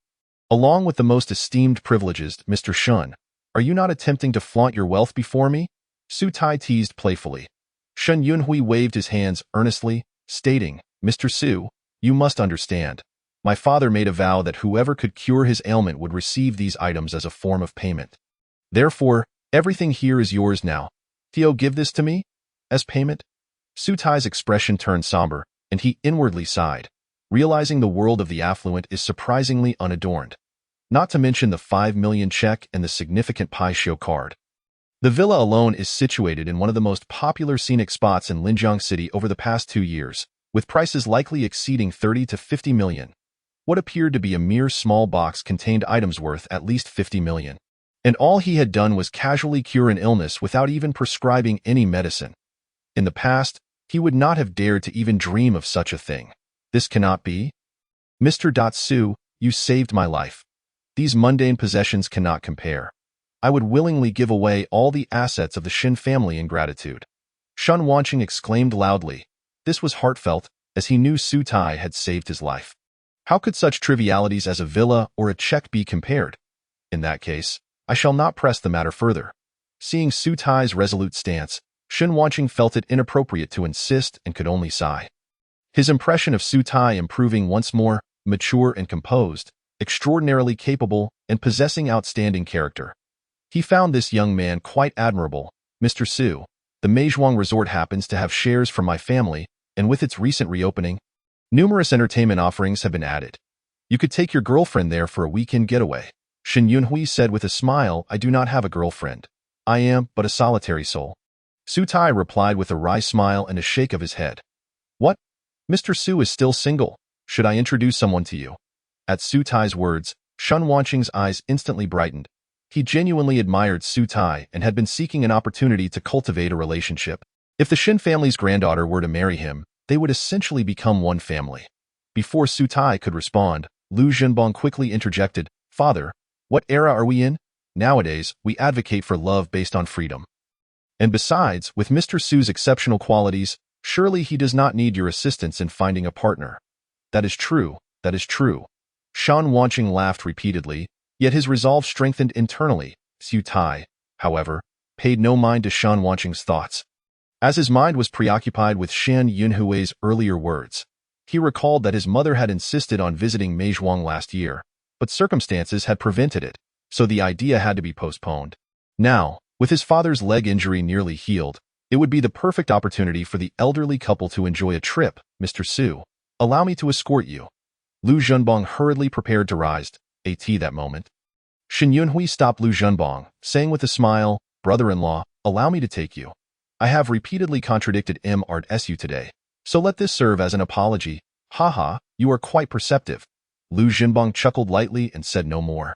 Along with the most esteemed privileges, Mr. Shen, are you not attempting to flaunt your wealth before me?" Su Tai teased playfully. Shen Yunhui waved his hands earnestly, stating, "Mr. Su, you must understand. My father made a vow that whoever could cure his ailment would receive these items as a form of payment. Therefore, everything here is yours now. Theo, give this to me? As payment?" Su Tai's expression turned somber, and he inwardly sighed, realizing the world of the affluent is surprisingly unadorned. Not to mention the 5 million check and the significant Paixio card. The villa alone is situated in one of the most popular scenic spots in Linjiang City over the past 2 years, with prices likely exceeding 30 to 50 million. What appeared to be a mere small box contained items worth at least 50 million. And all he had done was casually cure an illness without even prescribing any medicine. In the past, he would not have dared to even dream of such a thing. This cannot be. "Mr. Su, you saved my life. These mundane possessions cannot compare. I would willingly give away all the assets of the Shen family in gratitude." Shen Wanqing exclaimed loudly. This was heartfelt, as he knew Su Tai had saved his life. How could such trivialities as a villa or a check be compared? In that case, I shall not press the matter further. Seeing Su Tai's resolute stance, Shen Wanqing felt it inappropriate to insist and could only sigh. His impression of Su Tai improving once more, mature and composed, extraordinarily capable, and possessing outstanding character. He found this young man quite admirable. Mr. Su, the Meizhuang Resort happens to have shares from my family, and with its recent reopening, numerous entertainment offerings have been added. You could take your girlfriend there for a weekend getaway. Shen Yunhui said with a smile, I do not have a girlfriend. I am but a solitary soul. Su Tai replied with a wry smile and a shake of his head. What? Mr. Su is still single. Should I introduce someone to you? At Su Tai's words, Shen Wanqing's eyes instantly brightened. He genuinely admired Su Tai and had been seeking an opportunity to cultivate a relationship. If the Shen family's granddaughter were to marry him, they would essentially become one family. Before Su Tai could respond, Lu Zhenbong quickly interjected, Father, what era are we in? Nowadays, we advocate for love based on freedom. And besides, with Mr. Su's exceptional qualities, surely he does not need your assistance in finding a partner. That is true, that is true. Shen Wanqing laughed repeatedly, yet his resolve strengthened internally. Su Tai, however, paid no mind to Shen Wanqing's thoughts. As his mind was preoccupied with Shen Yunhui's earlier words, he recalled that his mother had insisted on visiting Meizhuang last year, but circumstances had prevented it, so the idea had to be postponed. Now, with his father's leg injury nearly healed, it would be the perfect opportunity for the elderly couple to enjoy a trip. Mr. Su, allow me to escort you. Lu Zhenbong hurriedly prepared to rise. That moment, Shen Yunhui stopped Lu Zhenbong, saying with a smile, Brother-in-law, allow me to take you. I have repeatedly contradicted MRTSU today, so let this serve as an apology. Haha, you are quite perceptive. Lu Zhenbong chuckled lightly and said no more.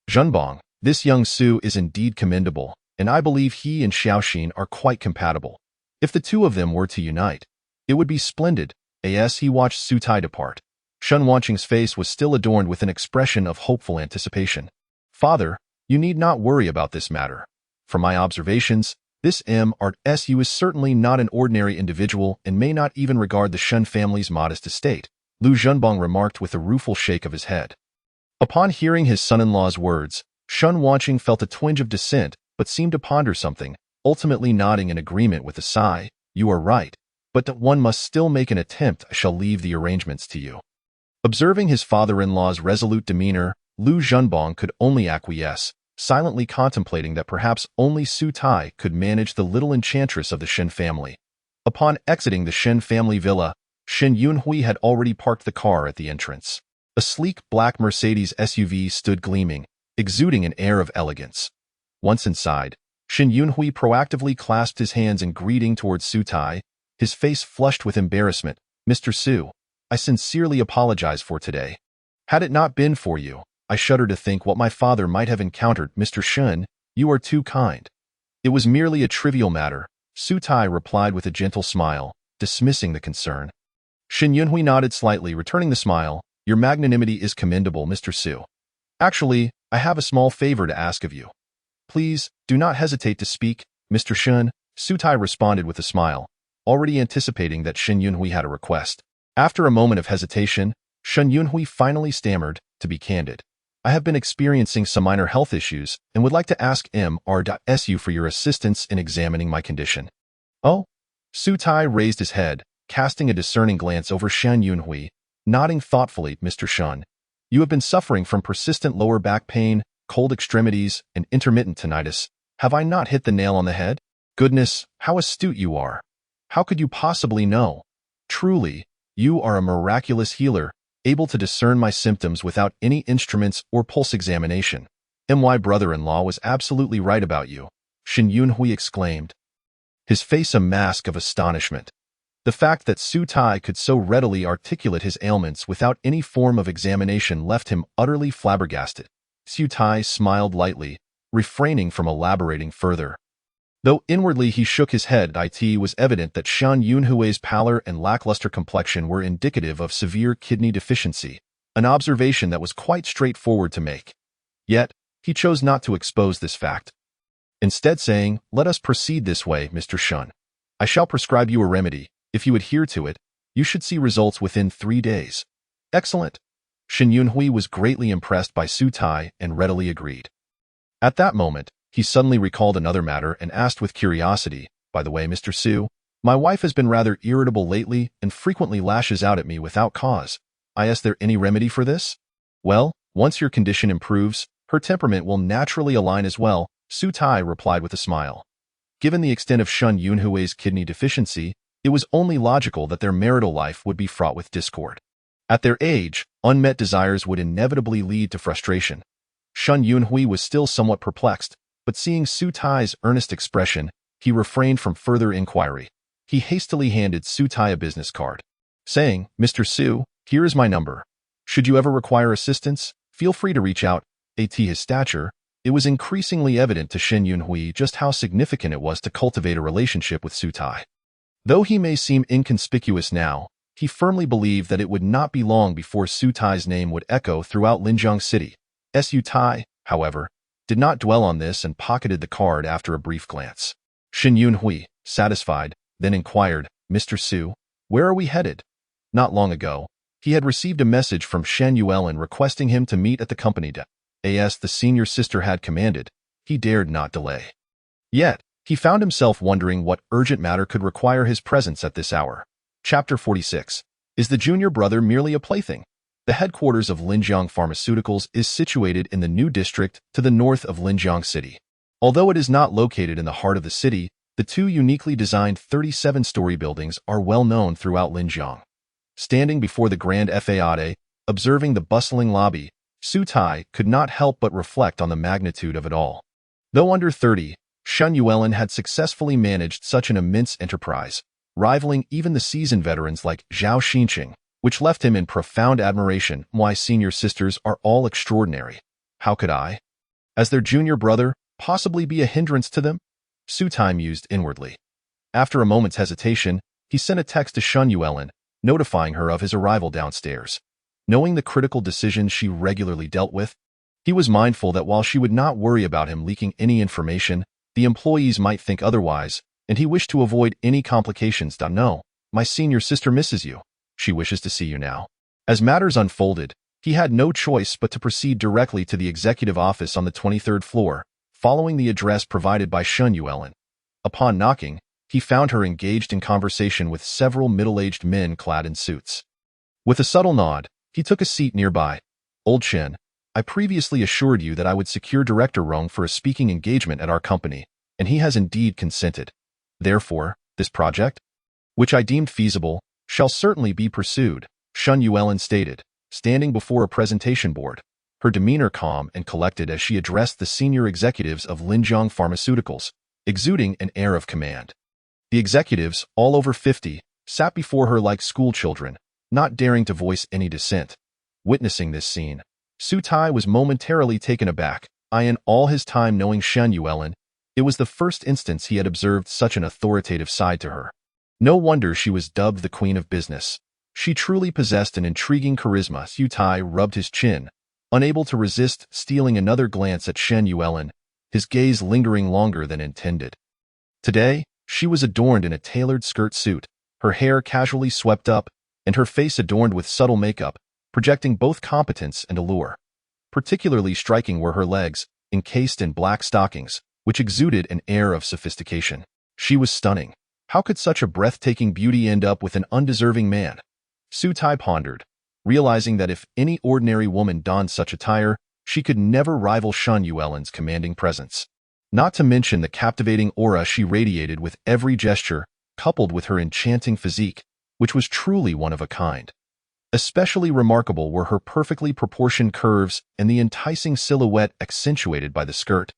Zhenbong, this young Su is indeed commendable, and I believe he and Xiaoxin are quite compatible. If the two of them were to unite, it would be splendid. As he watched Su Tai depart, Shen Wanqing's face was still adorned with an expression of hopeful anticipation. Father, you need not worry about this matter. From my observations, this MRTSU is certainly not an ordinary individual and may not even regard the Shen family's modest estate, Lu Zhenbong remarked with a rueful shake of his head. Upon hearing his son-in-law's words, Shen Wanqing felt a twinge of dissent, but seemed to ponder something, ultimately nodding in agreement with a sigh. You are right, but one must still make an attempt. I shall leave the arrangements to you. Observing his father-in-law's resolute demeanor, Lu Zhenbong could only acquiesce, silently contemplating that perhaps only Su Tai could manage the little enchantress of the Shen family. Upon exiting the Shen family villa, Shen Yunhui had already parked the car at the entrance. A sleek black Mercedes SUV stood gleaming, exuding an air of elegance. Once inside, Shen Yunhui proactively clasped his hands in greeting towards Su Tai, his face flushed with embarrassment. Mr. Su, I sincerely apologize for today. Had it not been for you, I shudder to think what my father might have encountered. Mr. Shen, you are too kind. It was merely a trivial matter, Su Tai replied with a gentle smile, dismissing the concern. Shen Yunhui nodded slightly, returning the smile. Your magnanimity is commendable, Mr. Su. Actually, I have a small favor to ask of you. Please, do not hesitate to speak, Mr. Shen, Su Tai responded with a smile, already anticipating that Shen Yunhui had a request. After a moment of hesitation, Shen Yunhui finally stammered, to be candid. I have been experiencing some minor health issues and would like to ask MRTSU for your assistance in examining my condition. Oh? Su Tai raised his head, casting a discerning glance over Shen Yunhui, nodding thoughtfully. Mr. Shen, you have been suffering from persistent lower back pain, cold extremities, and intermittent tinnitus. Have I not hit the nail on the head? Goodness, how astute you are. How could you possibly know? Truly, you are a miraculous healer, able to discern my symptoms without any instruments or pulse examination. My brother-in-law was absolutely right about you, Shen Yunhui exclaimed, his face a mask of astonishment. The fact that Su Tai could so readily articulate his ailments without any form of examination left him utterly flabbergasted. Su Tai smiled lightly, refraining from elaborating further. Though inwardly he shook his head, it was evident that Shen Yunhui's pallor and lackluster complexion were indicative of severe kidney deficiency, an observation that was quite straightforward to make. Yet, he chose not to expose this fact. Instead saying, let us proceed this way, Mr. Shen. I shall prescribe you a remedy. If you adhere to it, you should see results within 3 days. Excellent. Shin Yunhui was greatly impressed by Su Tai and readily agreed. At that moment, he suddenly recalled another matter and asked with curiosity, "By the way, Mr. Su, my wife has been rather irritable lately and frequently lashes out at me without cause. Is there any remedy for this?" "Well, once your condition improves, her temperament will naturally align as well," Su Tai replied with a smile. Given the extent of Shun Yunhui's kidney deficiency, it was only logical that their marital life would be fraught with discord. At their age, unmet desires would inevitably lead to frustration. Shun Yunhui was still somewhat perplexed, but seeing Su Tai's earnest expression, he refrained from further inquiry. He hastily handed Su Tai a business card, saying, "Mr. Su, here is my number. Should you ever require assistance, feel free to reach out." At his stature, it was increasingly evident to Shin Yunhui just how significant it was to cultivate a relationship with Su Tai. Though he may seem inconspicuous now, he firmly believed that it would not be long before Su Tai's name would echo throughout Linjiang City. Su Tai, however, did not dwell on this and pocketed the card after a brief glance. Shin Yunhui, satisfied, then inquired, "Mr. Su, where are we headed?" Not long ago, he had received a message from Shen Yuelin requesting him to meet at the company desk. As the senior sister had commanded, he dared not delay. Yet, he found himself wondering what urgent matter could require his presence at this hour. Chapter 46. Is the junior brother merely a plaything? The headquarters of Linjiang Pharmaceuticals is situated in the new district to the north of Linjiang City. Although it is not located in the heart of the city, the two uniquely designed 37-story buildings are well known throughout Linjiang. Standing before the Grand Fade, observing the bustling lobby, Su Tai could not help but reflect on the magnitude of it all. Though under 30, Shun Yuelin had successfully managed such an immense enterprise, rivaling even the seasoned veterans like Zhao Xinqing, which left him in profound admiration. My senior sisters are all extraordinary. How could I, as their junior brother, possibly be a hindrance to them? Su Tai mused inwardly. After a moment's hesitation, he sent a text to Shun Yuelin, notifying her of his arrival downstairs. Knowing the critical decisions she regularly dealt with, he was mindful that while she would not worry about him leaking any information, the employees might think otherwise, and he wished to avoid any complications. "No, my senior sister misses you. She wishes to see you now." As matters unfolded, he had no choice but to proceed directly to the executive office on the 23rd floor, following the address provided by Shun Yuelin. Upon knocking, he found her engaged in conversation with several middle-aged men clad in suits. With a subtle nod, he took a seat nearby. "Old Shen, I previously assured you that I would secure Director Rong for a speaking engagement at our company, and he has indeed consented. Therefore, this project, which I deemed feasible, shall certainly be pursued," Shun Yuelin stated, standing before a presentation board, her demeanor calm and collected as she addressed the senior executives of Linjiang Pharmaceuticals, exuding an air of command. The executives, all over 50, sat before her like schoolchildren, not daring to voice any dissent. Witnessing this scene, Su Tai was momentarily taken aback. In all his time knowing Shen Yuelin, it was the first instance he had observed such an authoritative side to her. No wonder she was dubbed the Queen of Business. She truly possessed an intriguing charisma. Su Tai rubbed his chin, unable to resist stealing another glance at Shen Yuelin, his gaze lingering longer than intended. Today, she was adorned in a tailored skirt suit, her hair casually swept up, and her face adorned with subtle makeup, projecting both competence and allure. Particularly striking were her legs, encased in black stockings, which exuded an air of sophistication. She was stunning. How could such a breathtaking beauty end up with an undeserving man? Su Tai pondered, realizing that if any ordinary woman donned such attire, she could never rival Shun Yuelin's commanding presence. Not to mention the captivating aura she radiated with every gesture, coupled with her enchanting physique, which was truly one of a kind. Especially remarkable were her perfectly proportioned curves and the enticing silhouette accentuated by the skirt,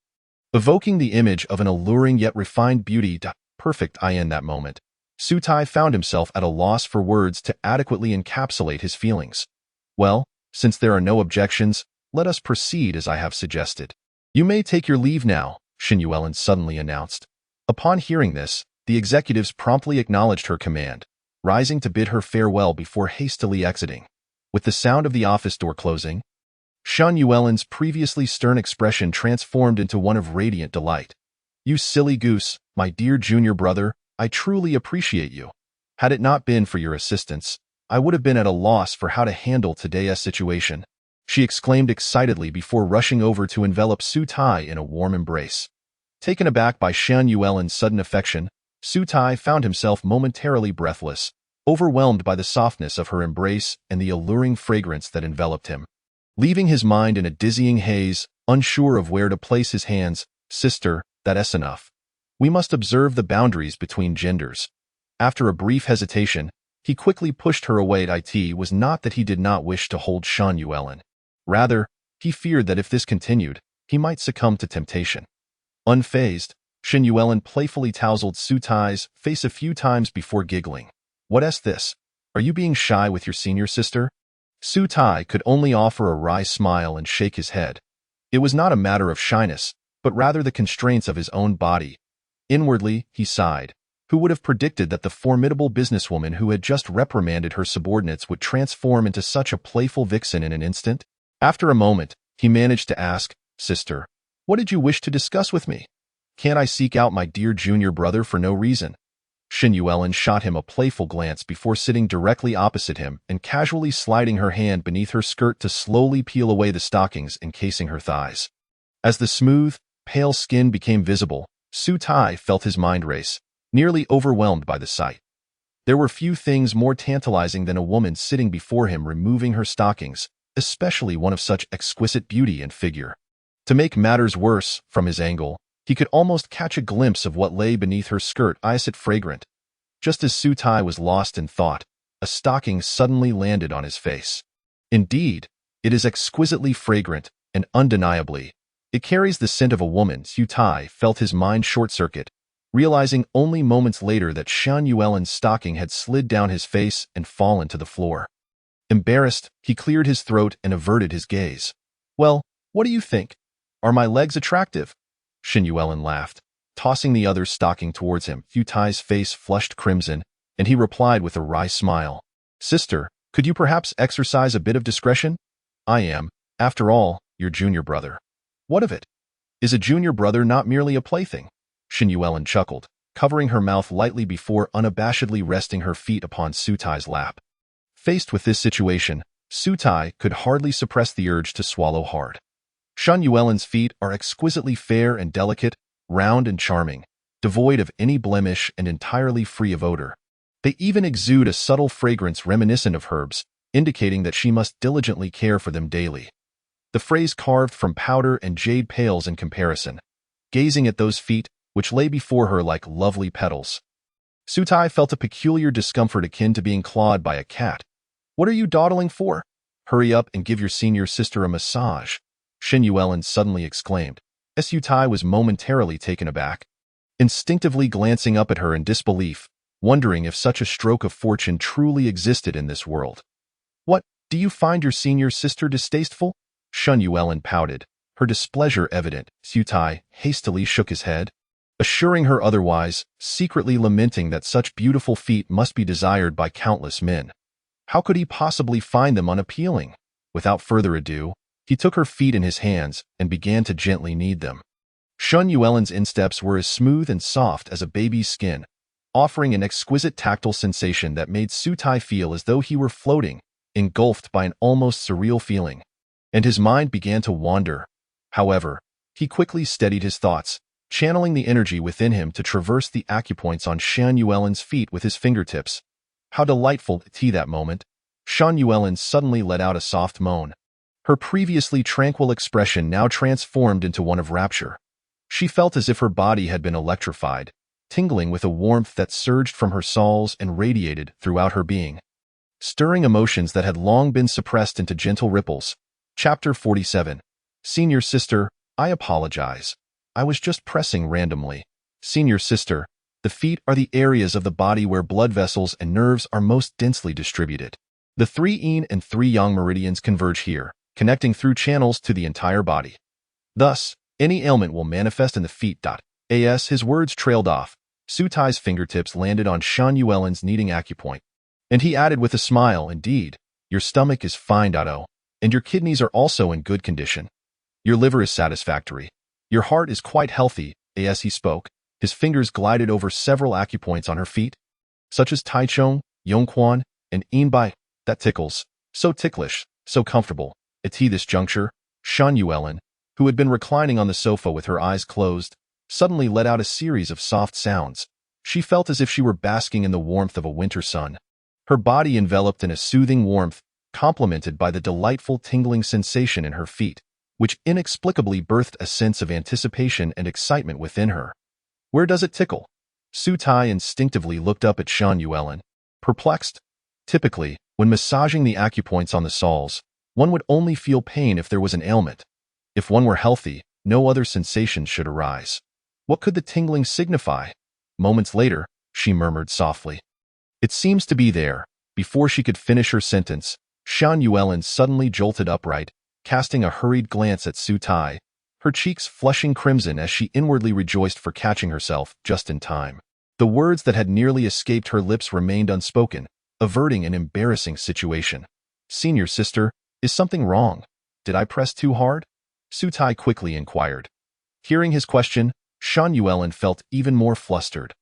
evoking the image of an alluring yet refined beauty. Perfect. In that moment, Su Tai found himself at a loss for words to adequately encapsulate his feelings. "Well, since there are no objections, let us proceed as I have suggested. You may take your leave now," Shin Yuelin suddenly announced. Upon hearing this, the executives promptly acknowledged her command, rising to bid her farewell before hastily exiting. With the sound of the office door closing, Shun Yuelin's previously stern expression transformed into one of radiant delight. "You silly goose, my dear junior brother, I truly appreciate you. Had it not been for your assistance, I would have been at a loss for how to handle today's situation, she exclaimed excitedly before rushing over to envelop Su Tai in a warm embrace. Taken aback by Shan Yuelin's sudden affection, Su Tai found himself momentarily breathless, overwhelmed by the softness of her embrace and the alluring fragrance that enveloped him. Leaving his mind in a dizzying haze, unsure of where to place his hands, "Sister, that's enough. We must observe the boundaries between genders." After a brief hesitation, he quickly pushed her away. It was not that he did not wish to hold Shan Yuelin. Rather, he feared that if this continued, he might succumb to temptation. Unfazed, Shan Yuelin playfully tousled Su Tai's face a few times before giggling. "What's this? Are you being shy with your senior sister?" Su Tai could only offer a wry smile and shake his head. It was not a matter of shyness, but rather the constraints of his own body. Inwardly, he sighed. Who would have predicted that the formidable businesswoman who had just reprimanded her subordinates would transform into such a playful vixen in an instant? After a moment, he managed to ask, "Sister, what did you wish to discuss with me? Can't I seek out my dear junior brother for no reason?" Shan Yuelin shot him a playful glance before sitting directly opposite him and casually sliding her hand beneath her skirt to slowly peel away the stockings encasing her thighs. As the smooth, pale skin became visible, Su Tai felt his mind race, nearly overwhelmed by the sight. There were few things more tantalizing than a woman sitting before him removing her stockings, especially one of such exquisite beauty and figure. To make matters worse, from his angle, he could almost catch a glimpse of what lay beneath her skirt, illicit fragrant. Just as Su Tai was lost in thought, a stocking suddenly landed on his face. Indeed, it is exquisitely fragrant, and undeniably, it carries the scent of a woman. Su Tai felt his mind short-circuit, realizing only moments later that Shan Yuelin's stocking had slid down his face and fallen to the floor. Embarrassed, he cleared his throat and averted his gaze. "Well, what do you think? Are my legs attractive?" Shan Yuelin laughed, tossing the other's stocking towards him. Su Tai's face flushed crimson, and he replied with a wry smile. "Sister, could you perhaps exercise a bit of discretion? I am, after all, your junior brother." "What of it? Is a junior brother not merely a plaything?" Shan Yuelin chuckled, covering her mouth lightly before unabashedly resting her feet upon Su Tai's lap. Faced with this situation, Su Tai could hardly suppress the urge to swallow hard. Shan Yuelin's feet are exquisitely fair and delicate, round and charming, devoid of any blemish and entirely free of odor. They even exude a subtle fragrance reminiscent of herbs, indicating that she must diligently care for them daily. The phrase carved from powder and jade pales in comparison. Gazing at those feet, which lay before her like lovely petals, Su Tai felt a peculiar discomfort akin to being clawed by a cat. "What are you dawdling for? Hurry up and give your senior sister a massage," Shan Yuelin suddenly exclaimed. Su Tai was momentarily taken aback, instinctively glancing up at her in disbelief, wondering if such a stroke of fortune truly existed in this world. "What, do you find your senior sister distasteful?" Shan Yuelin pouted, her displeasure evident. Su Tai hastily shook his head, assuring her otherwise, secretly lamenting that such beautiful feet must be desired by countless men. How could he possibly find them unappealing? Without further ado, he took her feet in his hands and began to gently knead them. Shan Yuelin's insteps were as smooth and soft as a baby's skin, offering an exquisite tactile sensation that made Su Tai feel as though he were floating, engulfed by an almost surreal feeling. And his mind began to wander. However, he quickly steadied his thoughts, channeling the energy within him to traverse the acupoints on Shan Yuelin's feet with his fingertips. How delightful that moment! Shan Yuelin suddenly let out a soft moan. Her previously tranquil expression now transformed into one of rapture. She felt as if her body had been electrified, tingling with a warmth that surged from her soles and radiated throughout her being, stirring emotions that had long been suppressed into gentle ripples. Chapter 47. Senior sister, I apologize. I was just pressing randomly. Senior sister, the feet are the areas of the body where blood vessels and nerves are most densely distributed. The 3 yin and 3 yang meridians converge here, connecting through channels to the entire body. Thus, any ailment will manifest in the feet. As his words trailed off, Su Tai's fingertips landed on Shan Yuelin's kneading acupoint, and he added with a smile, "Indeed, your stomach is fine, and your kidneys are also in good condition. Your liver is satisfactory. Your heart is quite healthy." As he spoke, his fingers glided over several acupoints on her feet, such as Taichung, Yongquan, And by that tickles. So ticklish, so comfortable. At this juncture, Shan Yuelin, who had been reclining on the sofa with her eyes closed, suddenly let out a series of soft sounds. She felt as if she were basking in the warmth of a winter sun. Her body enveloped in a soothing warmth, complemented by the delightful tingling sensation in her feet, which inexplicably birthed a sense of anticipation and excitement within her. Where does it tickle? Su Tai instinctively looked up at Shan Yuelin, perplexed. Typically, when massaging the acupoints on the soles, one would only feel pain if there was an ailment. If one were healthy, no other sensations should arise. What could the tingling signify? Moments later, she murmured softly. It seems to be there. Before she could finish her sentence, Shan Yuelin suddenly jolted upright, casting a hurried glance at Su Tai, her cheeks flushing crimson as she inwardly rejoiced for catching herself just in time. The words that had nearly escaped her lips remained unspoken, averting an embarrassing situation. "Senior sister, is something wrong? Did I press too hard?" Su Tai quickly inquired. Hearing his question, Shan Yuelin felt even more flustered.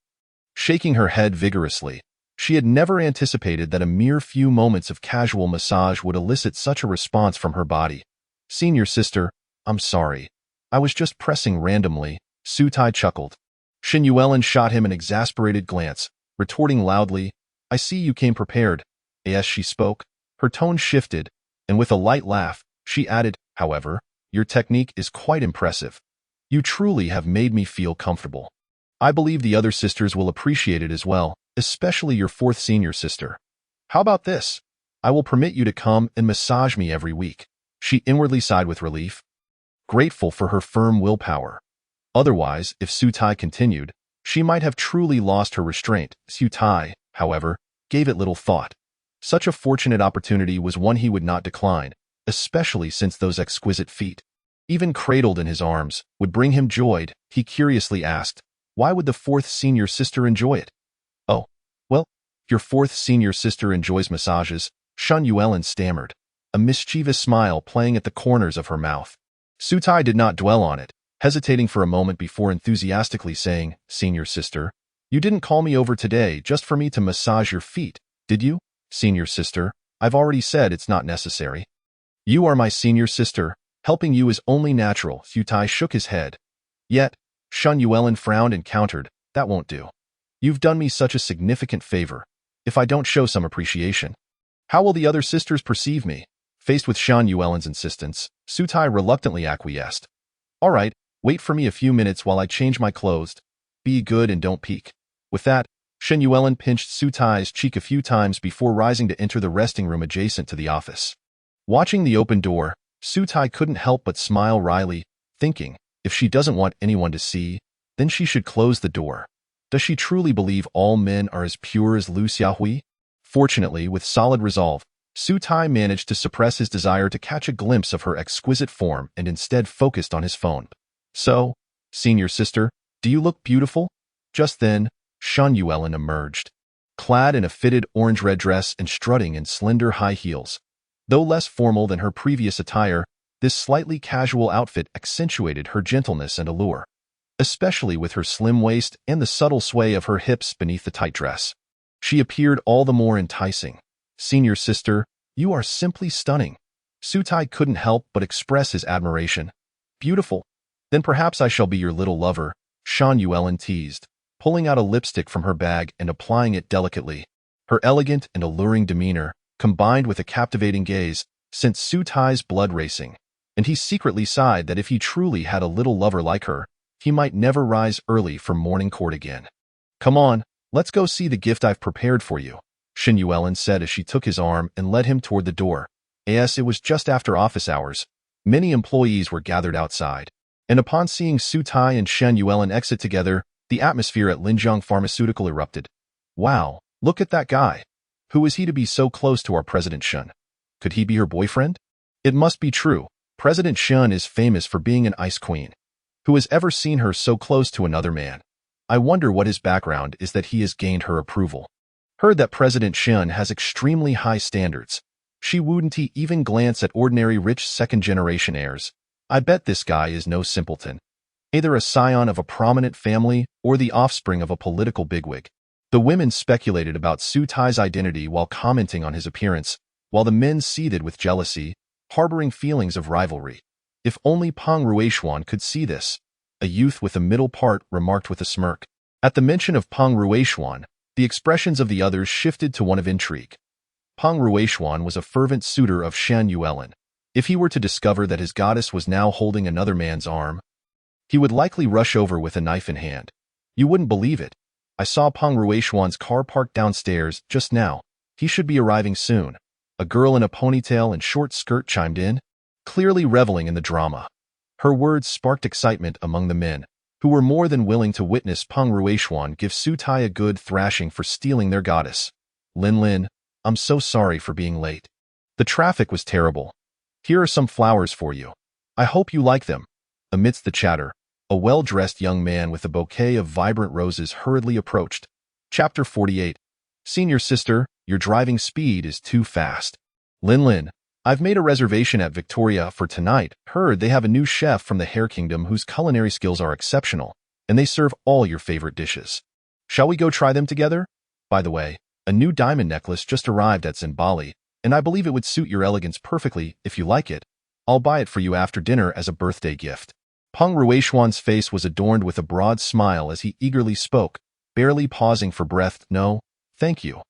Shaking her head vigorously, she had never anticipated that a mere few moments of casual massage would elicit such a response from her body. "Senior sister, I'm sorry. I was just pressing randomly," Su Tai chuckled. Shan Yuelin shot him an exasperated glance, retorting loudly, "I see you came prepared." As she spoke, her tone shifted, and with a light laugh, she added, "However, your technique is quite impressive. You truly have made me feel comfortable. I believe the other sisters will appreciate it as well, especially your fourth senior sister. How about this? I will permit you to come and massage me every week." She inwardly sighed with relief, grateful for her firm willpower. Otherwise, if Su Tai continued, she might have truly lost her restraint. Su Tai, however, gave it little thought. Such a fortunate opportunity was one he would not decline, especially since those exquisite feet, even cradled in his arms, would bring him joy. He curiously asked, why would the fourth senior sister enjoy it? "Oh, well, your fourth senior sister enjoys massages," Shan Yuelin stammered, a mischievous smile playing at the corners of her mouth. Su Tai did not dwell on it, hesitating for a moment before enthusiastically saying, "Senior sister, you didn't call me over today just for me to massage your feet, did you?" "Senior sister, I've already said it's not necessary. You are my senior sister. Helping you is only natural." Su Tai shook his head. Yet, Shan Yuelin frowned and countered, "That won't do. You've done me such a significant favor. If I don't show some appreciation, how will the other sisters perceive me?" Faced with Shan Yuelin's insistence, Su Tai reluctantly acquiesced. "All right, wait for me a few minutes while I change my clothes. Be good and don't peek." With that, Shan Yuelin pinched Su Tai's cheek a few times before rising to enter the resting room adjacent to the office. Watching the open door, Su Tai couldn't help but smile wryly, thinking, if she doesn't want anyone to see, then she should close the door. Does she truly believe all men are as pure as Lu Xiaohui? Fortunately, with solid resolve, Su Tai managed to suppress his desire to catch a glimpse of her exquisite form and instead focused on his phone. "So, senior sister, do you look beautiful?" Just then, Shan Yuelin emerged, clad in a fitted orange-red dress and strutting in slender high heels. Though less formal than her previous attire, this slightly casual outfit accentuated her gentleness and allure, especially with her slim waist and the subtle sway of her hips beneath the tight dress. She appeared all the more enticing. "Senior sister, you are simply stunning." Su Tai couldn't help but express his admiration. "Beautiful. Then perhaps I shall be your little lover," Shan Yuelin teased, pulling out a lipstick from her bag and applying it delicately. Her elegant and alluring demeanor, combined with a captivating gaze, sent Su Tai's blood racing, and he secretly sighed that if he truly had a little lover like her, he might never rise early for morning court again. "Come on, let's go see the gift I've prepared for you," Shan Yuelin said as she took his arm and led him toward the door. As it was just after office hours, many employees were gathered outside, and upon seeing Su Tai and Shan Yuelin exit together, the atmosphere at Linjiang Pharmaceutical erupted. "Wow, look at that guy. Who is he to be so close to our President Shun? Could he be her boyfriend?" It must be true. President Shun is famous for being an ice queen. Who has ever seen her so close to another man? I wonder what his background is that he has gained her approval. Heard that President Shun has extremely high standards. She wouldn't even glance at ordinary rich second-generation heirs. I bet this guy is no simpleton. Either a scion of a prominent family or the offspring of a political bigwig. The women speculated about Su Tai's identity while commenting on his appearance, while the men seethed with jealousy, harboring feelings of rivalry. If only Peng Ruishuan could see this, a youth with a middle part remarked with a smirk. At the mention of Peng Ruishuan, the expressions of the others shifted to one of intrigue. Peng Ruishuan was a fervent suitor of Shan Yuelin. If he were to discover that his goddess was now holding another man's arm, he would likely rush over with a knife in hand. You wouldn't believe it. I saw Peng Ruishuan's car parked downstairs just now. He should be arriving soon. A girl in a ponytail and short skirt chimed in, clearly reveling in the drama. Her words sparked excitement among the men, who were more than willing to witness Peng Ruishuan give Su Tai a good thrashing for stealing their goddess. Lin, I'm so sorry for being late. The traffic was terrible. Here are some flowers for you. I hope you like them. Amidst the chatter, a well-dressed young man with a bouquet of vibrant roses hurriedly approached. Chapter 48. Senior sister, your driving speed is too fast. Lin, I've made a reservation at Victoria for tonight. Heard they have a new chef from the Hair Kingdom whose culinary skills are exceptional, and they serve all your favorite dishes. Shall we go try them together? By the way, a new diamond necklace just arrived at Zinbali, and I believe it would suit your elegance perfectly if you like it. I'll buy it for you after dinner as a birthday gift. Peng Ruishuan's face was adorned with a broad smile as he eagerly spoke, barely pausing for breath. No, thank you.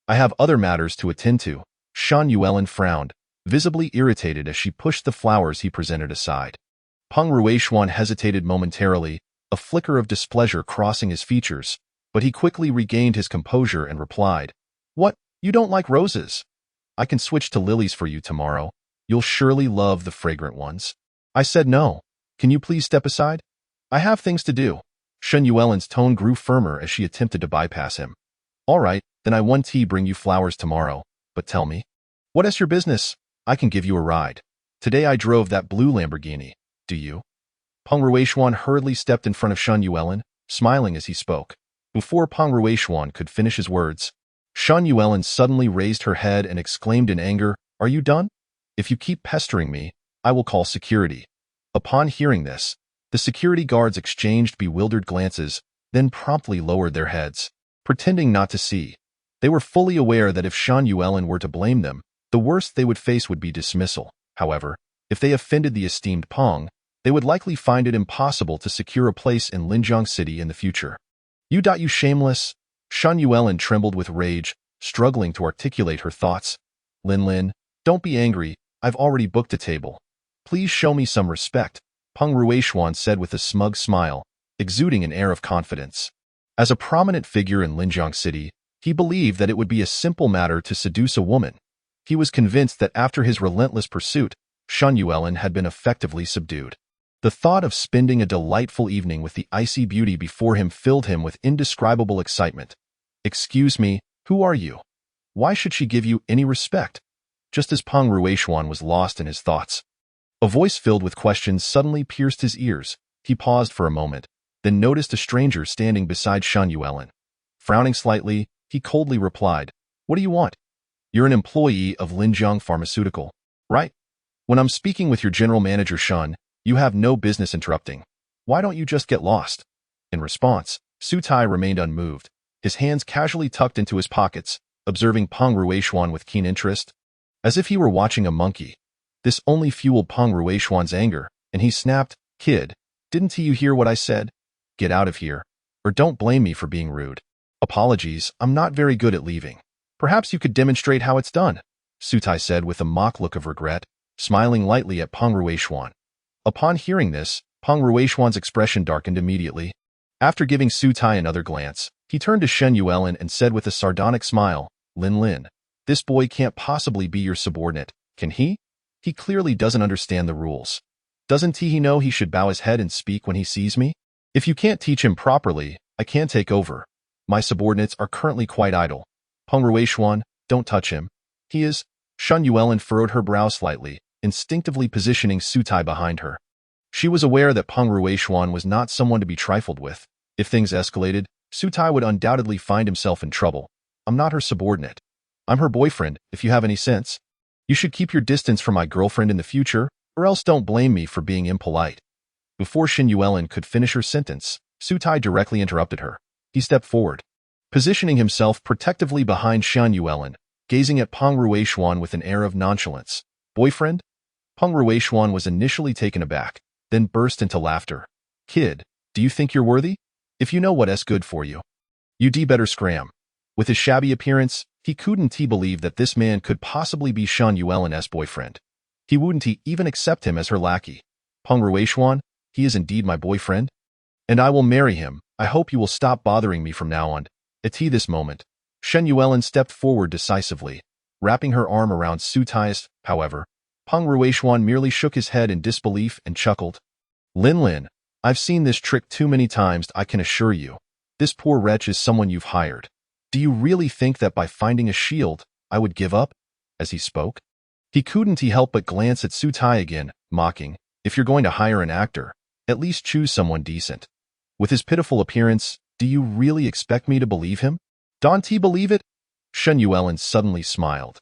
I have other matters to attend to. Shan Yuelin frowned, visibly irritated as she pushed the flowers he presented aside. Peng Ruishuan hesitated momentarily, a flicker of displeasure crossing his features, but he quickly regained his composure and replied, What, you don't like roses? I can switch to lilies for you tomorrow. You'll surely love the fragrant ones. I said no. Can you please step aside? I have things to do. Shan Yuelin's tone grew firmer as she attempted to bypass him. All right, then I want to bring you flowers tomorrow, but tell me, what is your business? I can give you a ride. Today I drove that blue Lamborghini. Do you? Peng Ruishuan hurriedly stepped in front of Shan Yuelin, smiling as he spoke. Before Peng Ruishuan could finish his words, Shan Yuelin suddenly raised her head and exclaimed in anger, Are you done? If you keep pestering me, I will call security. Upon hearing this, the security guards exchanged bewildered glances, then promptly lowered their heads, pretending not to see. They were fully aware that if Shan Yuelin were to blame them, the worst they would face would be dismissal. However, if they offended the esteemed Peng, they would likely find it impossible to secure a place in Linjiang City in the future. You shameless! Shan Yuelin trembled with rage, struggling to articulate her thoughts. Lin, don't be angry, I've already booked a table. Please show me some respect, Peng Ruishuan said with a smug smile, exuding an air of confidence. As a prominent figure in Linjiang City, he believed that it would be a simple matter to seduce a woman. He was convinced that after his relentless pursuit, Shan Yuelin had been effectively subdued. The thought of spending a delightful evening with the icy beauty before him filled him with indescribable excitement. Excuse me, who are you? Why should she give you any respect? Just as Peng Ruishuan was lost in his thoughts, a voice filled with questions suddenly pierced his ears. He paused for a moment, then noticed a stranger standing beside Shan Yuelin. Frowning slightly, he coldly replied, What do you want? You're an employee of Linjiang Pharmaceutical, right? When I'm speaking with your general manager Shan, you have no business interrupting. Why don't you just get lost? In response, Su Tai remained unmoved, his hands casually tucked into his pockets, observing Peng Ruishuan with keen interest. As if he were watching a monkey. This only fueled Peng Ruishuan's anger, and he snapped, Kid, didn't you hear what I said? Get out of here, or don't blame me for being rude. Apologies, I'm not very good at leaving. Perhaps you could demonstrate how it's done, Su Tai said with a mock look of regret, smiling lightly at Peng Ruishuan. Upon hearing this, Peng Ruishuan's expression darkened immediately. After giving Su Tai another glance, he turned to Shan Yuelin and said with a sardonic smile, Lin, this boy can't possibly be your subordinate, can he? He clearly doesn't understand the rules. Doesn't he know he should bow his head and speak when he sees me? If you can't teach him properly, I can take over. My subordinates are currently quite idle. Peng Ruishuan, don't touch him. He is. Shan Yuelin furrowed her brow slightly, instinctively positioning Su Tai behind her. She was aware that Peng Ruishuan was not someone to be trifled with. If things escalated, Su Tai would undoubtedly find himself in trouble. I'm not her subordinate. I'm her boyfriend, if you have any sense. You should keep your distance from my girlfriend in the future, or else don't blame me for being impolite. Before Shan Yuelin could finish her sentence, Su Tai directly interrupted her. He stepped forward. positioning himself protectively behind Shan Yuelin, gazing at Peng Ruishuan with an air of nonchalance. Boyfriend? Peng Ruishuan was initially taken aback, then burst into laughter. Kid, do you think you're worthy? If you know what's good for you, you'd better scram. With his shabby appearance, he couldn't believe that this man could possibly be Shan Yuelin's boyfriend. He wouldn't even accept him as her lackey. Peng Ruishuan, he is indeed my boyfriend, and I will marry him. I hope you will stop bothering me from now on. At this moment, Shen Yuelin stepped forward decisively, wrapping her arm around Su Tai's. However, Peng Ruishuan merely shook his head in disbelief and chuckled. Lin, I've seen this trick too many times, I can assure you. This poor wretch is someone you've hired. Do you really think that by finding a shield, I would give up? As he spoke, he couldn't help but glance at Su Tai again, mocking, if you're going to hire an actor, at least choose someone decent. With his pitiful appearance, do you really expect me to believe him? Don't you believe it? Shen Yuelin suddenly smiled.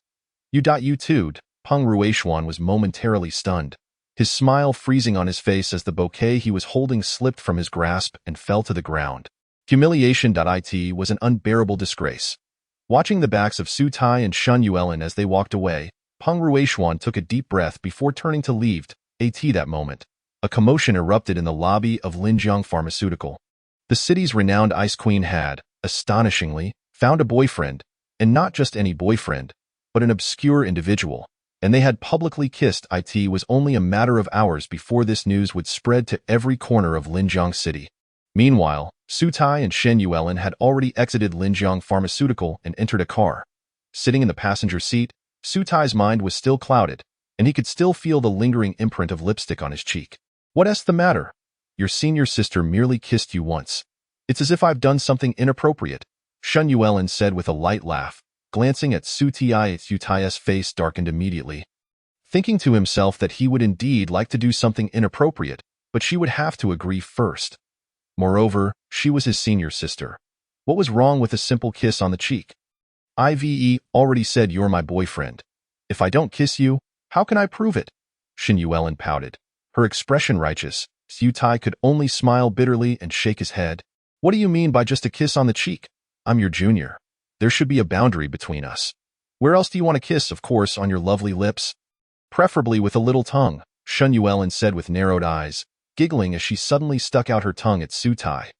You too. Peng Ruishuan was momentarily stunned, his smile freezing on his face as the bouquet he was holding slipped from his grasp and fell to the ground. Humiliation.it was an unbearable disgrace. Watching the backs of Su Tai and Shen Yuelin as they walked away, Peng Ruishuan took a deep breath before turning to leave. At that moment, a commotion erupted in the lobby of Linjiang Pharmaceutical. The city's renowned ice queen had, astonishingly, found a boyfriend, and not just any boyfriend, but an obscure individual, and they had publicly kissed. It was only a matter of hours before this news would spread to every corner of Linjiang City. Meanwhile, Su Tai and Shen Yuelin had already exited Linjiang Pharmaceutical and entered a car. Sitting in the passenger seat, Su Tai's mind was still clouded, and he could still feel the lingering imprint of lipstick on his cheek. What's the matter? Your senior sister merely kissed you once. It's as if I've done something inappropriate, Shen Yuelin said with a light laugh, glancing at Su Tai's face darkened immediately. Thinking to himself that he would indeed like to do something inappropriate, but she would have to agree first. Moreover, she was his senior sister. What was wrong with a simple kiss on the cheek? I've already said you're my boyfriend. If I don't kiss you, how can I prove it? Shen Yuelin pouted, her expression righteous. Su Tai could only smile bitterly and shake his head. What do you mean by just a kiss on the cheek? I'm your junior. There should be a boundary between us. Where else do you want to kiss? Of course, on your lovely lips. Preferably with a little tongue, Shen Yuelin said with narrowed eyes, giggling as she suddenly stuck out her tongue at Su Tai.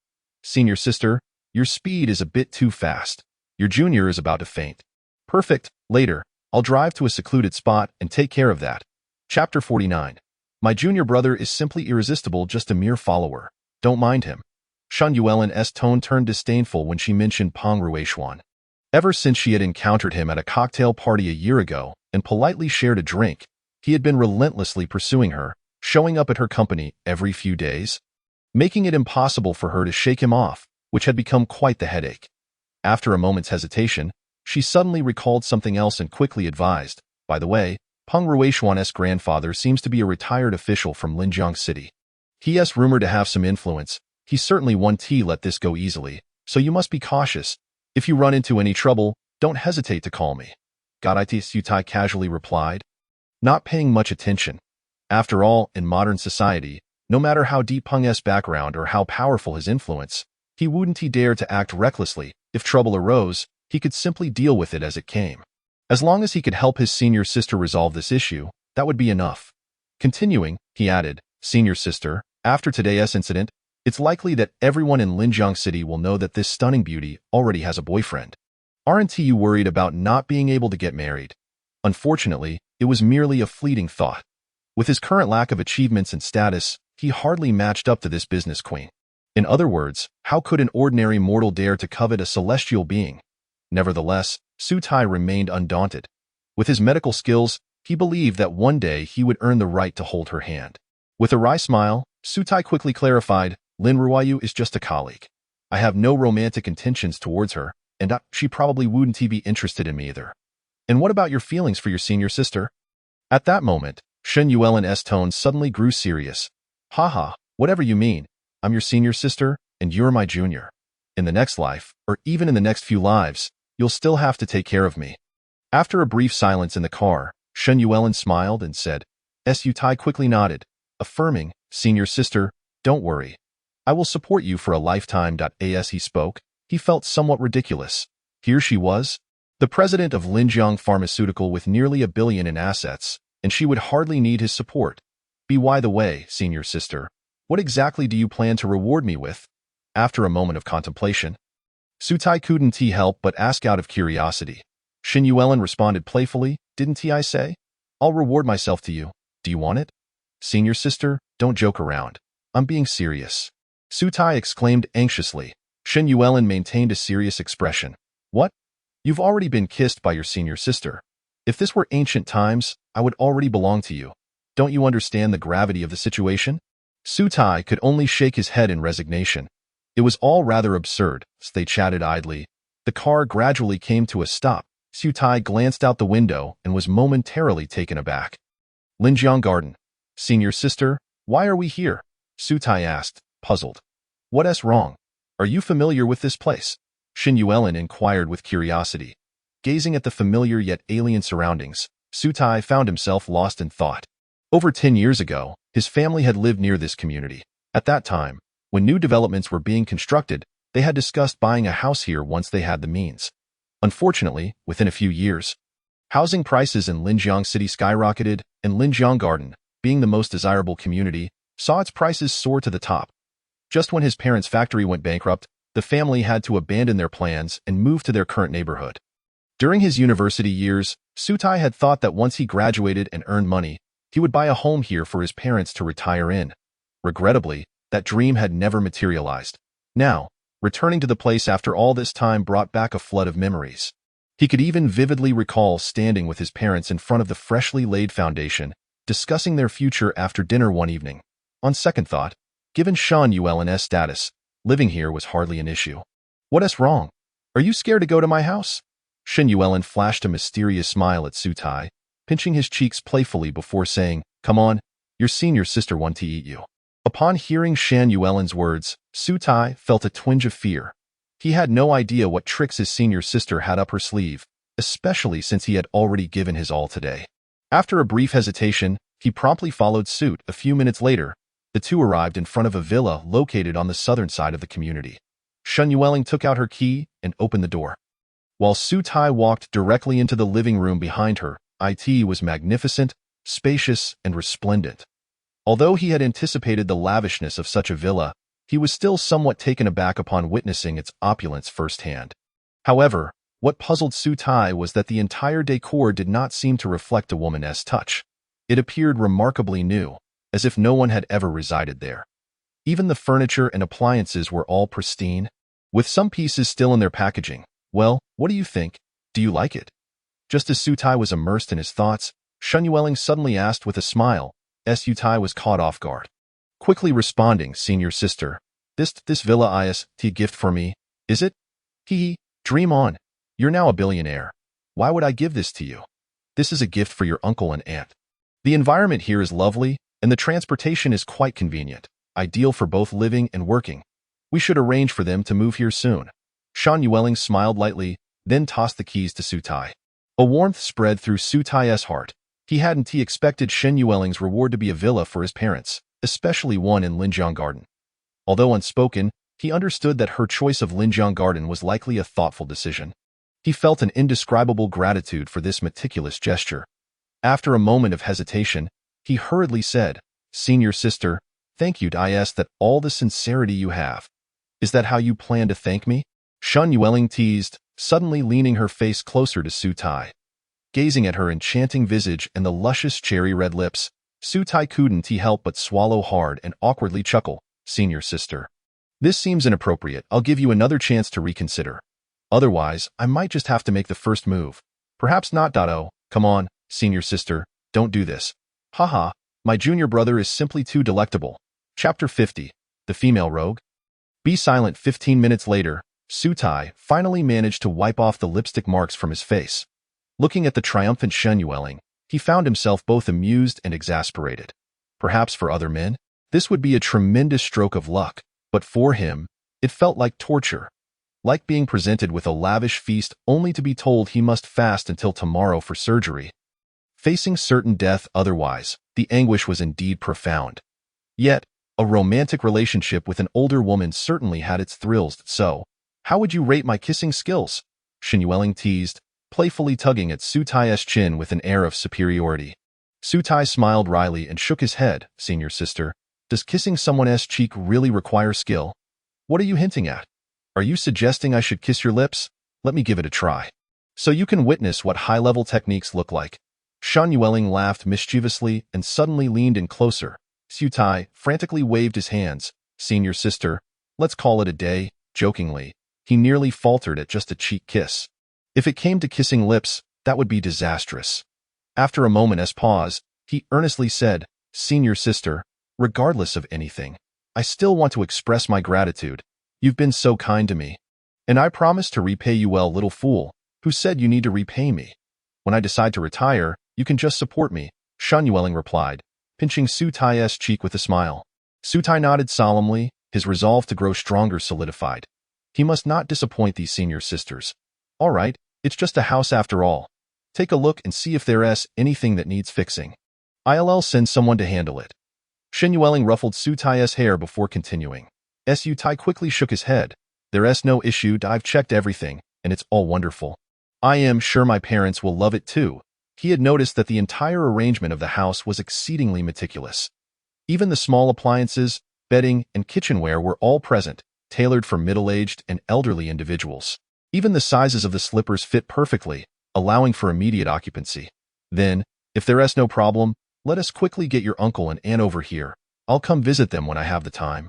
Senior sister, your speed is a bit too fast. Your junior is about to faint. Perfect. Later, I'll drive to a secluded spot and take care of that. Chapter 49. My junior brother is simply irresistible, just a mere follower. Don't mind him. Shen Yuelin's tone turned disdainful when she mentioned Peng Ruishuan. Ever since she had encountered him at a cocktail party a year ago and politely shared a drink, he had been relentlessly pursuing her, showing up at her company every few days, making it impossible for her to shake him off, which had become quite the headache. After a moment's hesitation, she suddenly recalled something else and quickly advised, by the way, Peng Ruishuan's grandfather seems to be a retired official from Linjiang City. He's rumored to have some influence. He certainly won't let this go easily, so you must be cautious. If you run into any trouble, don't hesitate to call me. Got it, Su Tai casually replied, not paying much attention. After all, in modern society, no matter how deep Peng's background or how powerful his influence, he wouldn't dare to act recklessly. If trouble arose, he could simply deal with it as it came. As long as he could help his senior sister resolve this issue, that would be enough. Continuing, he added, Senior sister, after today's incident, it's likely that everyone in Linjiang City will know that this stunning beauty already has a boyfriend. Aren't you worried about not being able to get married? Unfortunately, it was merely a fleeting thought. With his current lack of achievements and status, he hardly matched up to this business queen. In other words, how could an ordinary mortal dare to covet a celestial being? Nevertheless, Su Tai remained undaunted. With his medical skills, he believed that one day he would earn the right to hold her hand. With a wry smile, Su Tai quickly clarified, Lin Ruoyu is just a colleague. I have no romantic intentions towards her, and she probably wouldn't be interested in me either. And what about your feelings for your senior sister? At that moment, Shen Yuelin's tone suddenly grew serious. Haha, whatever you mean. I'm your senior sister, and you're my junior. In the next life, or even in the next few lives, you'll still have to take care of me. After a brief silence in the car, Shen Yuelin smiled and said, Su Tai quickly nodded, affirming, Senior sister, don't worry. I will support you for a lifetime. As he spoke, he felt somewhat ridiculous. Here she was, the president of Linjiang Pharmaceutical with nearly $1 billion in assets, and she would hardly need his support. By the way, senior sister, what exactly do you plan to reward me with? After a moment of contemplation, Sutai couldn't help but ask out of curiosity. Shen Yuelin responded playfully, didn't I say? I'll reward myself to you. Do you want it? Senior sister, don't joke around. I'm being serious. Sutai exclaimed anxiously. Shen Yuelin maintained a serious expression. What? You've already been kissed by your senior sister. If this were ancient times, I would already belong to you. Don't you understand the gravity of the situation? Sutai could only shake his head in resignation. It was all rather absurd, so they chatted idly. The car gradually came to a stop. Sutai glanced out the window and was momentarily taken aback. Linjiang Garden. Senior sister, why are we here? Sutai asked, puzzled. What's wrong? Are you familiar with this place? Shen Yuelin inquired with curiosity. Gazing at the familiar yet alien surroundings, Sutai found himself lost in thought. Over 10 years ago, his family had lived near this community. At that time, when new developments were being constructed, they had discussed buying a house here once they had the means. Unfortunately, within a few years, housing prices in Linjiang City skyrocketed, and Linjiang Garden, being the most desirable community, saw its prices soar to the top. Just when his parents' factory went bankrupt, the family had to abandon their plans and move to their current neighborhood. During his university years, Sutai had thought that once he graduated and earned money, he would buy a home here for his parents to retire in. Regrettably, that dream had never materialized. Now, returning to the place after all this time brought back a flood of memories. He could even vividly recall standing with his parents in front of the freshly laid foundation, discussing their future after dinner one evening. On second thought, given Shen Yuelin's status, living here was hardly an issue. What's wrong? Are you scared to go to my house? Shen Yuelin flashed a mysterious smile at Sutai, pinching his cheeks playfully before saying, Come on, your senior sister wants to eat you. Upon hearing Shen Yuelin's words, Sutai felt a twinge of fear. He had no idea what tricks his senior sister had up her sleeve, especially since he had already given his all today. After a brief hesitation, he promptly followed suit. A few minutes later, the two arrived in front of a villa located on the southern side of the community. Shen Yuelin took out her key and opened the door. While Sutai walked directly into the living room behind her, it was magnificent, spacious, and resplendent. Although he had anticipated the lavishness of such a villa, he was still somewhat taken aback upon witnessing its opulence firsthand. However, what puzzled Sutai was that the entire decor did not seem to reflect a woman's touch. It appeared remarkably new, as if no one had ever resided there. Even the furniture and appliances were all pristine, with some pieces still in their packaging. Well, what do you think? Do you like it? Just as Sutai was immersed in his thoughts, Shen Yuelin suddenly asked with a smile. Sutai was caught off guard. Quickly responding, Senior sister, this villa is a gift for me, is it? Dream on. You're now a billionaire. Why would I give this to you? This is a gift for your uncle and aunt. The environment here is lovely, and the transportation is quite convenient, ideal for both living and working. We should arrange for them to move here soon. Shen Yuelin smiled lightly, then tossed the keys to Sutai. A warmth spread through Sutai's heart. He hadn't expected Shen Yuelin's reward to be a villa for his parents, especially one in Linjiang Garden. Although unspoken, he understood that her choice of Linjiang Garden was likely a thoughtful decision. He felt an indescribable gratitude for this meticulous gesture. After a moment of hesitation, he hurriedly said, Senior sister, thank you that all the sincerity you have. Is that how you plan to thank me? Shen Yuelin teased, suddenly leaning her face closer to Sutai. Gazing at her enchanting visage and the luscious cherry-red lips, Sutai couldn't help but swallow hard and awkwardly chuckle. Senior sister. This seems inappropriate. I'll give you another chance to reconsider. Otherwise, I might just have to make the first move. Perhaps not. Oh, come on, senior sister, don't do this. Haha, my junior brother is simply too delectable. Chapter 50. The Female Rogue. Be silent. 15 minutes later, Sutai finally managed to wipe off the lipstick marks from his face. Looking at the triumphant Shen Yuelin, he found himself both amused and exasperated. Perhaps for other men, this would be a tremendous stroke of luck, but for him, it felt like torture. Like being presented with a lavish feast only to be told he must fast until tomorrow for surgery. Facing certain death otherwise, the anguish was indeed profound. Yet, a romantic relationship with an older woman certainly had its thrills, so, How would you rate my kissing skills? Shin Yueling teased, playfully tugging at Su Tai's chin with an air of superiority. Su Tai smiled wryly and shook his head. Senior sister, does kissing someone's cheek really require skill? What are you hinting at? Are you suggesting I should kiss your lips? Let me give it a try, so you can witness what high-level techniques look like. Shan Yueling laughed mischievously and suddenly leaned in closer. Su Tai frantically waved his hands. Senior sister, let's call it a day. Jokingly, he nearly faltered at just a cheek kiss. If it came to kissing lips, that would be disastrous. After a moment's pause, he earnestly said, Senior sister, regardless of anything, I still want to express my gratitude. You've been so kind to me. And I promise to repay you well, little fool. Who said you need to repay me? When I decide to retire, you can just support me, Shan Yueling replied, pinching Su Tai's cheek with a smile. Su Tai nodded solemnly, his resolve to grow stronger solidified. He must not disappoint these senior sisters. All right, it's just a house after all. Take a look and see if there's anything that needs fixing. I'll send someone to handle it. Shin Yueling ruffled Su Tai's hair before continuing. Su Tai quickly shook his head. There's no issue, I've checked everything, and it's all wonderful. I am sure my parents will love it too. He had noticed that the entire arrangement of the house was exceedingly meticulous. Even the small appliances, bedding, and kitchenware were all present, tailored for middle-aged and elderly individuals. Even the sizes of the slippers fit perfectly, allowing for immediate occupancy. Then, if there's no problem, let us quickly get your uncle and aunt over here. I'll come visit them when I have the time.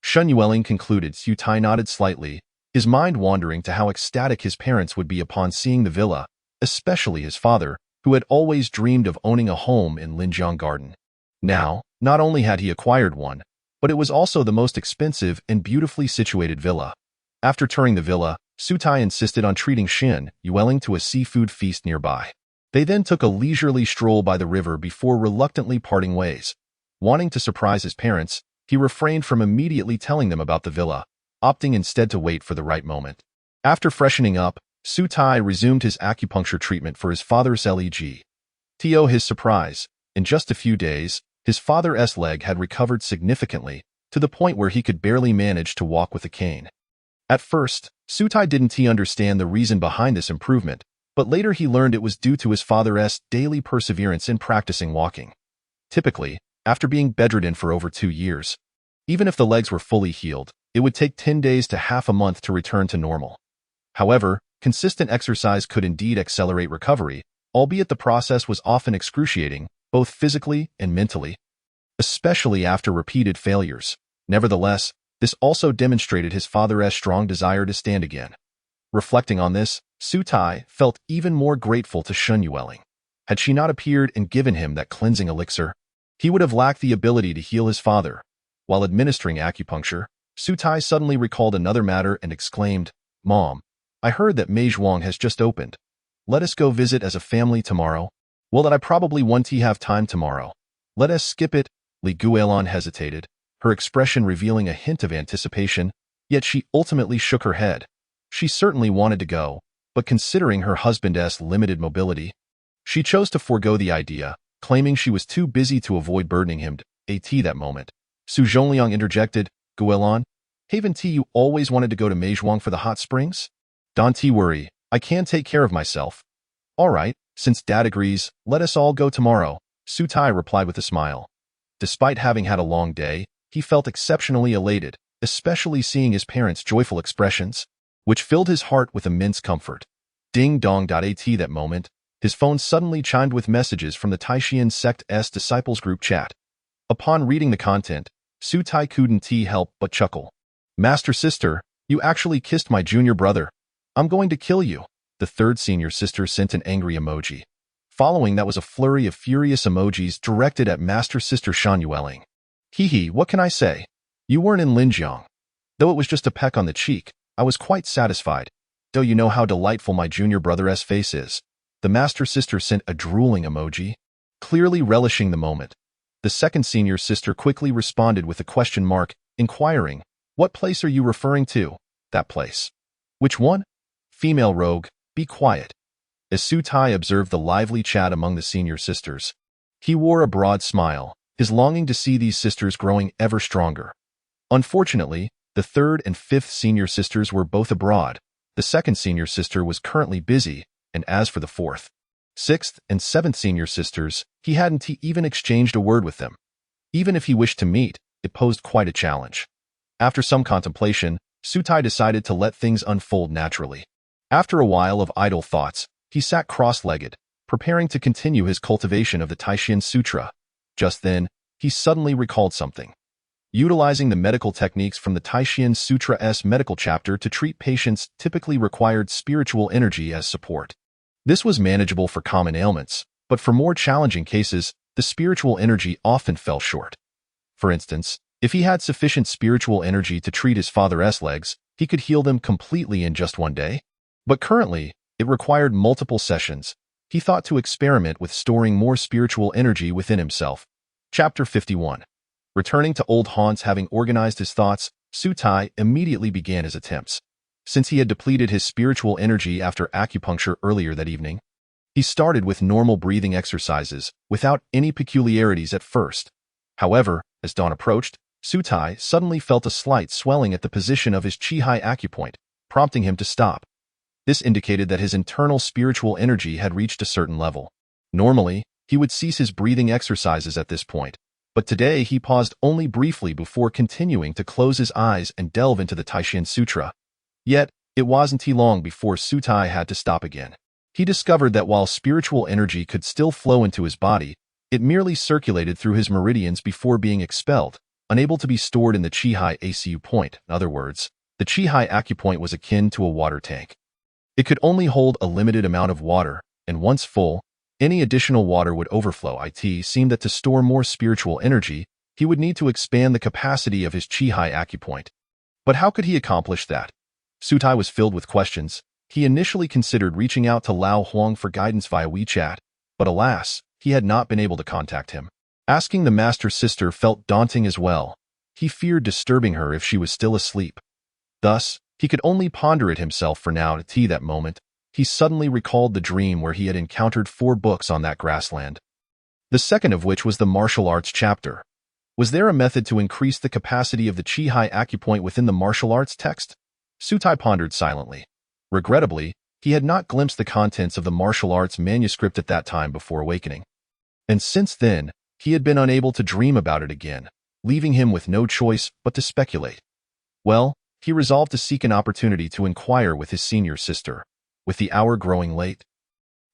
Shan Yueling concluded. Su Tai nodded slightly, his mind wandering to how ecstatic his parents would be upon seeing the villa, especially his father, who had always dreamed of owning a home in Linjiang Garden. Now, not only had he acquired one, but it was also the most expensive and beautifully situated villa. After touring the villa, Su Tai insisted on treating Shin Yueling to a seafood feast nearby. They then took a leisurely stroll by the river before reluctantly parting ways. Wanting to surprise his parents, he refrained from immediately telling them about the villa, opting instead to wait for the right moment. After freshening up, Su Tai resumed his acupuncture treatment for his father's leg. To his surprise, in just a few days, his father's leg had recovered significantly, to the point where he could barely manage to walk with a cane. At first, Su Tai didn't understand the reason behind this improvement, but later he learned it was due to his father's daily perseverance in practicing walking. Typically, after being bedridden for over 2 years, even if the legs were fully healed, it would take 10 days to half a month to return to normal. However, consistent exercise could indeed accelerate recovery, albeit the process was often excruciating, both physically and mentally, especially after repeated failures. Nevertheless, this also demonstrated his father's strong desire to stand again. Reflecting on this, Su Tai felt even more grateful to Shin Yueling. Had she not appeared and given him that cleansing elixir, he would have lacked the ability to heal his father. While administering acupuncture, Su Tai suddenly recalled another matter and exclaimed, Mom, I heard that Meizhuang has just opened. Let us go visit as a family tomorrow. Well, that I probably won't have time tomorrow. Let us skip it. Li Guilin hesitated, her expression revealing a hint of anticipation, yet she ultimately shook her head. She certainly wanted to go, but considering her husband's limited mobility, she chose to forego the idea, claiming she was too busy to avoid burdening him at that moment. Su Zhongliang interjected, Guilin, haven't you always wanted to go to Meizhuang for the hot springs? Don't worry, I can take care of myself. All right, since Dad agrees, let us all go tomorrow, Su Tai replied with a smile. Despite having had a long day, he felt exceptionally elated, especially seeing his parents' joyful expressions, which filled his heart with immense comfort. Ding dong. At that moment, his phone suddenly chimed with messages from the Taishian sect's disciples group chat. Upon reading the content, Su Tai couldn't help but chuckle. Master sister, you actually kissed my junior brother. I'm going to kill you. The third senior sister sent an angry emoji. Following that was a flurry of furious emojis directed at Master Sister Shan Yueling. Hee, what can I say? You weren't in Linjiang. Though it was just a peck on the cheek, I was quite satisfied. Though you know how delightful my junior brother's face is. The Master Sister sent a drooling emoji, clearly relishing the moment. The second senior sister quickly responded with a question mark, inquiring, What place are you referring to? That place. Which one? Female rogue, be quiet. As Su Tai observed the lively chat among the senior sisters, he wore a broad smile, his longing to see these sisters growing ever stronger. Unfortunately, The third and fifth senior sisters were both abroad. The second senior sister was currently busy, and as for the fourth, sixth, and seventh senior sisters, he hadn't even exchanged a word with them. Even if he wished to meet, it posed quite a challenge. After some contemplation, Sutai decided to let things unfold naturally. After a while of idle thoughts, he sat cross-legged, preparing to continue his cultivation of the Taishin Sutra. Just then, he suddenly recalled something. Utilizing the medical techniques from the Taishin Sutra's medical chapter to treat patients typically required spiritual energy as support. This was manageable for common ailments, but for more challenging cases, the spiritual energy often fell short. For instance, if he had sufficient spiritual energy to treat his father's legs, he could heal them completely in just one day. But currently, it required multiple sessions. He thought to experiment with storing more spiritual energy within himself. Chapter 51. Returning to old haunts. Having organized his thoughts, Sutai immediately began his attempts. Since he had depleted his spiritual energy after acupuncture earlier that evening, he started with normal breathing exercises, without any peculiarities at first. However, as dawn approached, Sutai suddenly felt a slight swelling at the position of his chi acupoint, prompting him to stop. This indicated that his internal spiritual energy had reached a certain level. Normally, he would cease his breathing exercises at this point, but today he paused only briefly before continuing to close his eyes and delve into the Taishin Sutra. Yet, it wasn't long before Sutai had to stop again. He discovered that while spiritual energy could still flow into his body, it merely circulated through his meridians before being expelled, unable to be stored in the chi acu point. In other words, the chi acupoint was akin to a water tank. It could only hold a limited amount of water, and once full, any additional water would overflow. It seemed that to store more spiritual energy, he would need to expand the capacity of his chi acupoint. But how could he accomplish that? Sutai was filled with questions. He initially considered reaching out to Lao Huang for guidance via WeChat, but alas, he had not been able to contact him. Asking the master sister felt daunting as well. He feared disturbing her if she was still asleep. Thus, he could only ponder it himself for now. At that moment, he suddenly recalled the dream where he had encountered 4 books on that grassland. The second of which was the martial arts chapter. Was there a method to increase the capacity of the chi acupoint within the martial arts text? Sutai pondered silently. Regrettably, he had not glimpsed the contents of the martial arts manuscript at that time before awakening. And since then, he had been unable to dream about it again, leaving him with no choice but to speculate. Well, he resolved to seek an opportunity to inquire with his senior sister. With the hour growing late,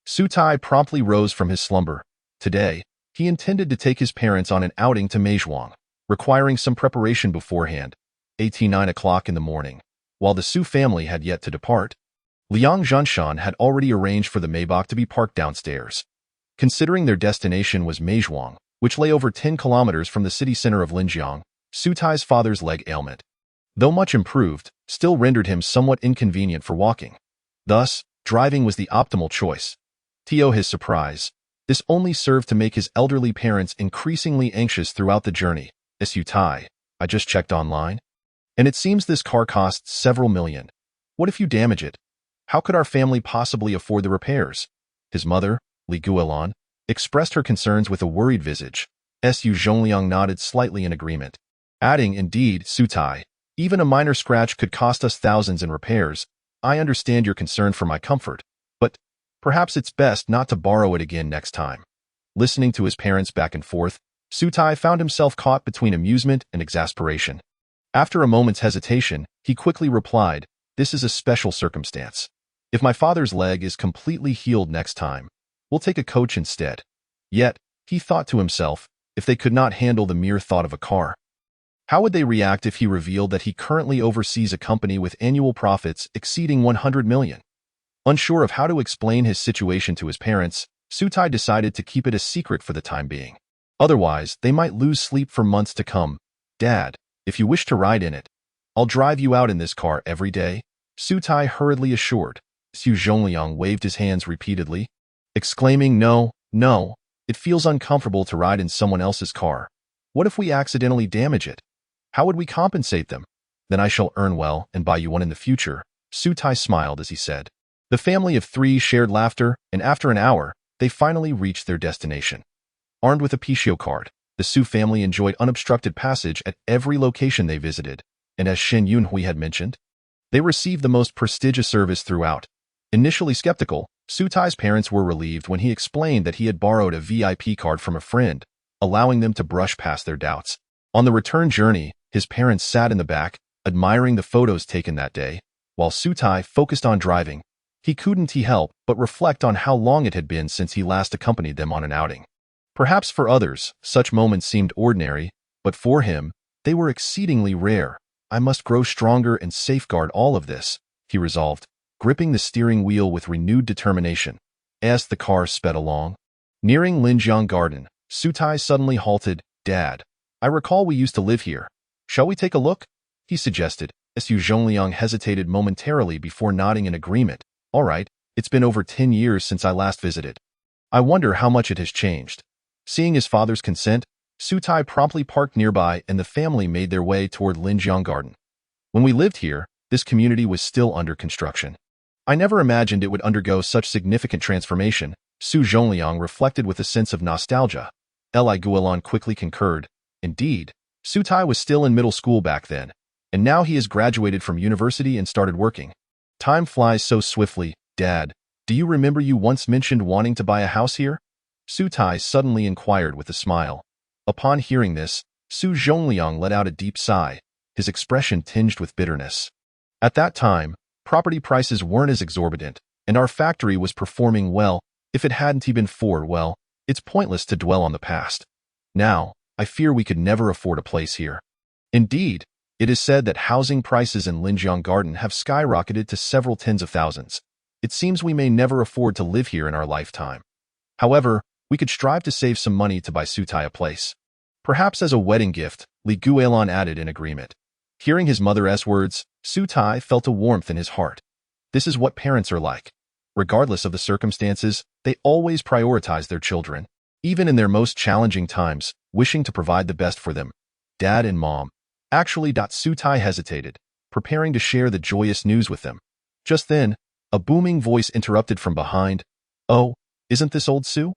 Sutai promptly rose from his slumber. Today, he intended to take his parents on an outing to Meizhuang, requiring some preparation beforehand. 9 o'clock in the morning. While the Su family had yet to depart, Liang Zhanshan had already arranged for the Maybach to be parked downstairs. Considering their destination was Meizhuang, which lay over 10 kilometers from the city center of Linjiang, Sutai's father's leg ailment, though much improved, still rendered him somewhat inconvenient for walking. Thus, driving was the optimal choice. To his surprise, this only served to make his elderly parents increasingly anxious throughout the journey. Sutai, I just checked online, and it seems this car costs several million. What if you damage it? How could our family possibly afford the repairs? His mother, Li Guolan, expressed her concerns with a worried visage. Su Zhongliang nodded slightly in agreement, adding, indeed, Sutai, even a minor scratch could cost us thousands in repairs. I understand your concern for my comfort, but perhaps it's best not to borrow it again next time. Listening to his parents back and forth, Sutai found himself caught between amusement and exasperation. After a moment's hesitation, he quickly replied, "This is a special circumstance. If my father's leg is completely healed next time, we'll take a coach instead." Yet, he thought to himself, if they could not handle the mere thought of a car, how would they react if he revealed that he currently oversees a company with annual profits exceeding 100 million? Unsure of how to explain his situation to his parents, Sutai decided to keep it a secret for the time being. Otherwise, they might lose sleep for months to come. "Dad, if you wish to ride in it, I'll drive you out in this car every day," Sutai hurriedly assured. Su Zhongliang waved his hands repeatedly, exclaiming, "No, no, it feels uncomfortable to ride in someone else's car. What if we accidentally damage it? How would we compensate them? Then I shall earn well and buy you one in the future." Sutai smiled as he said. The family of 3 shared laughter, and after an hour, they finally reached their destination. Armed with a Pichio card, the Su family enjoyed unobstructed passage at every location they visited. and as Shen Yunhui had mentioned, they received the most prestigious service throughout. Initially skeptical, Su Tai's parents were relieved when he explained that he had borrowed a VIP card from a friend, allowing them to brush past their doubts. On the return journey, his parents sat in the back, admiring the photos taken that day, while Su Tai focused on driving. He couldn't help but reflect on how long it had been since he last accompanied them on an outing. Perhaps for others, such moments seemed ordinary, but for him, they were exceedingly rare. I must grow stronger and safeguard all of this, he resolved, gripping the steering wheel with renewed determination. As the car sped along, nearing Linjiang Garden, Su Tai suddenly halted. Dad, I recall we used to live here. Shall we take a look? He suggested, as Su Zhongliang hesitated momentarily before nodding in agreement. All right, it's been over 10 years since I last visited. I wonder how much it has changed. Seeing his father's consent, Su Tai promptly parked nearby and the family made their way toward Linjiang Garden. When we lived here, this community was still under construction. I never imagined it would undergo such significant transformation, Su Zhongliang reflected with a sense of nostalgia. Li Guilin quickly concurred. Indeed, Su Tai was still in middle school back then, and now he has graduated from university and started working. Time flies so swiftly. Dad, do you remember you once mentioned wanting to buy a house here? Su Tai suddenly inquired with a smile. Upon hearing this, Su Zhongliang let out a deep sigh, his expression tinged with bitterness. At that time, property prices weren't as exorbitant, and our factory was performing well. If it hadn't been for, well, it's pointless to dwell on the past. Now, I fear we could never afford a place here. Indeed, it is said that housing prices in Linjiang Garden have skyrocketed to several tens of thousands. It seems we may never afford to live here in our lifetime. However, we could strive to save some money to buy Su Tai a place. Perhaps as a wedding gift, Li Guilin added in agreement. Hearing his mother's words, Su Tai felt a warmth in his heart. This is what parents are like. Regardless of the circumstances, they always prioritize their children, even in their most challenging times, wishing to provide the best for them. Dad and Mom. Actually, Su Tai hesitated, preparing to share the joyous news with them. Just then, a booming voice interrupted from behind. Oh, isn't this old Su?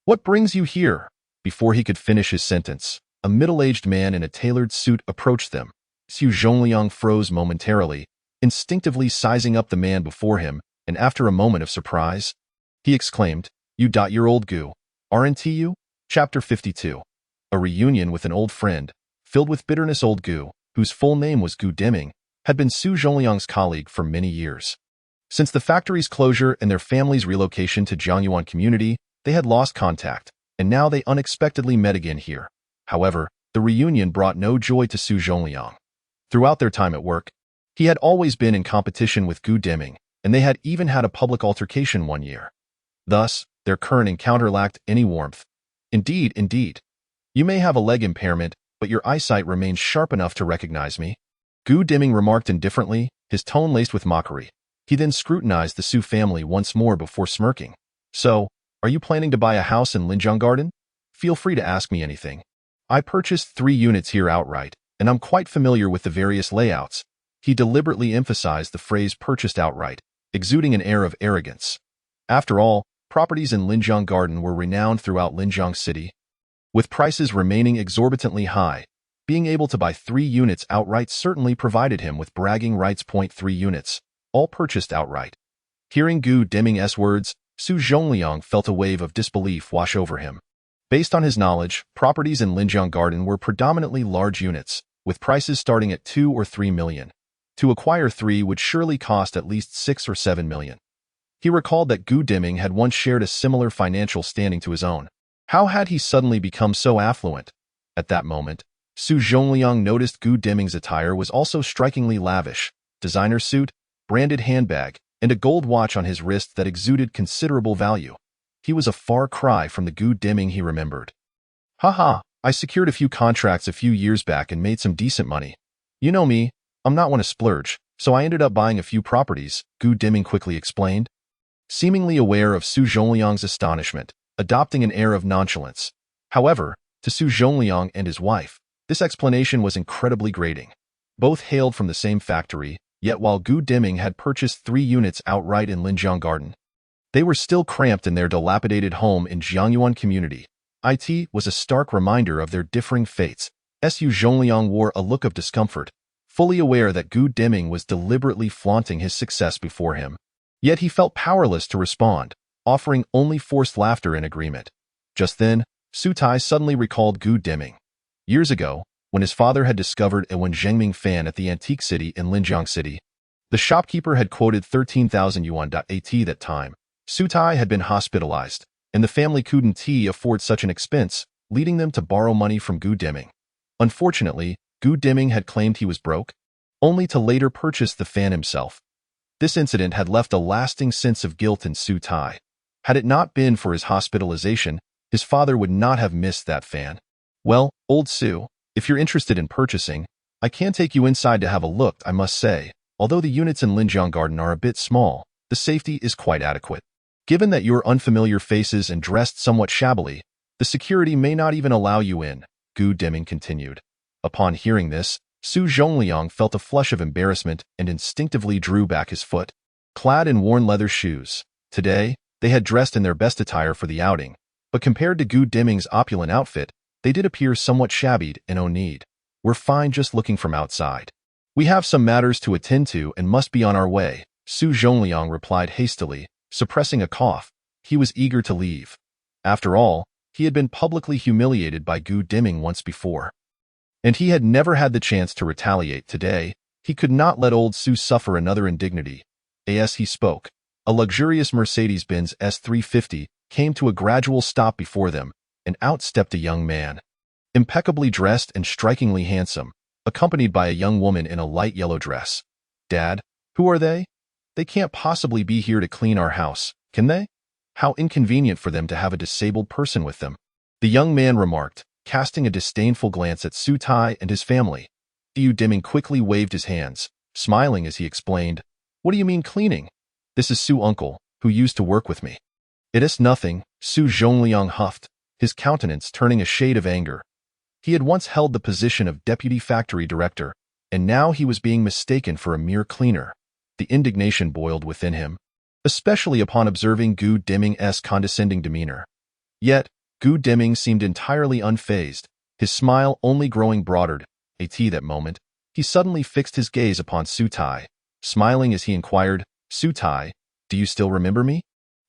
What brings you here? Before he could finish his sentence, a middle-aged man in a tailored suit approached them. Su Zhongliang froze momentarily, instinctively sizing up the man before him, and after a moment of surprise, he exclaimed, You're old Gu, aren't you? Chapter 52. A reunion with an old friend, filled with bitterness. Old Gu, whose full name was Gu Deming, had been Su Zhongliang's colleague for many years. Since the factory's closure and their family's relocation to Jiangyuan community, they had lost contact, and now they unexpectedly met again here. However, the reunion brought no joy to Su Zhongliang. Throughout their time at work, he had always been in competition with Gu Deming, and they had even had a public altercation one year. Thus, their current encounter lacked any warmth. Indeed. You may have a leg impairment, but your eyesight remains sharp enough to recognize me. Gu Deming remarked indifferently, his tone laced with mockery. He then scrutinized the Su family once more before smirking. So, are you planning to buy a house in Linjiang Garden? Feel free to ask me anything. I purchased 3 units here outright, and I'm quite familiar with the various layouts. He deliberately emphasized the phrase purchased outright, exuding an air of arrogance. After all, properties in Linjiang Garden were renowned throughout Linjiang City. With prices remaining exorbitantly high, being able to buy 3 units outright certainly provided him with bragging rights. 3 units, all purchased outright. Hearing Gu Deming's words, Su Zhongliang felt a wave of disbelief wash over him. Based on his knowledge, properties in Linjiang Garden were predominantly large units, with prices starting at 2 or 3 million. To acquire 3 would surely cost at least 6 or 7 million. He recalled that Gu Deming had once shared a similar financial standing to his own. How had he suddenly become so affluent? At that moment, Su Zhongliang noticed Gu Deming's attire was also strikingly lavish. Designer suit, branded handbag, and a gold watch on his wrist that exuded considerable value. He was a far cry from the Gu Deming he remembered. Haha, I secured a few contracts a few years back and made some decent money. You know me, I'm not one to splurge, so I ended up buying a few properties, Gu Deming quickly explained. Seemingly aware of Su Zhongliang's astonishment, adopting an air of nonchalance. However, to Su Zhongliang and his wife, this explanation was incredibly grating. Both hailed from the same factory, yet while Gu Deming had purchased 3 units outright in Linjiang Garden, they were still cramped in their dilapidated home in Jiangyuan community. It was a stark reminder of their differing fates. Su Zhongliang wore a look of discomfort. fully aware that Gu Diming was deliberately flaunting his success before him. Yet he felt powerless to respond, offering only forced laughter in agreement. Just then, Su Tai suddenly recalled Gu Diming. Years ago, when his father had discovered a Zhengming fan at the antique city in Linjiang City, the shopkeeper had quoted 13,000 yuan. At that time, Su Tai had been hospitalized, and the family couldn't afford such an expense, leading them to borrow money from Gu Diming. Unfortunately, Gu Diming had claimed he was broke, only to later purchase the fan himself. This incident had left a lasting sense of guilt in Su Tai. Had it not been for his hospitalization, his father would not have missed that fan. Well, old Su, if you're interested in purchasing, I can take you inside to have a look. I must say, although the units in Linjiang Garden are a bit small, the safety is quite adequate. Given that you're unfamiliar faces and dressed somewhat shabbily, the security may not even allow you in, Gu Diming continued. Upon hearing this, Su Zhongliang felt a flush of embarrassment and instinctively drew back his foot. Clad in worn leather shoes, today, they had dressed in their best attire for the outing, but compared to Gu Diming's opulent outfit, they did appear somewhat shabby and no need. We're fine just looking from outside. We have some matters to attend to and must be on our way, Su Zhongliang replied hastily, suppressing a cough. He was eager to leave. After all, he had been publicly humiliated by Gu Diming once before, and he had never had the chance to retaliate. Today, he could not let old Su suffer another indignity. As he spoke, a luxurious Mercedes-Benz S350 came to a gradual stop before them, and out stepped a young man, impeccably dressed and strikingly handsome, accompanied by a young woman in a light yellow dress. Dad, who are they? They can't possibly be here to clean our house, can they? How inconvenient for them to have a disabled person with them, the young man remarked, casting a disdainful glance at Su Tai and his family. Gu Diming quickly waved his hands, smiling as he explained, "What do you mean cleaning? This is Su uncle, who used to work with me." "It is nothing," Su Zhongliang huffed, his countenance turning a shade of anger. He had once held the position of deputy factory director, and now he was being mistaken for a mere cleaner. The indignation boiled within him, especially upon observing Gu Diming's condescending demeanor. Yet, Gu Diming seemed entirely unfazed, his smile only growing broader. At that moment, he suddenly fixed his gaze upon Su Tai, smiling as he inquired, "Su Tai, do you still remember me?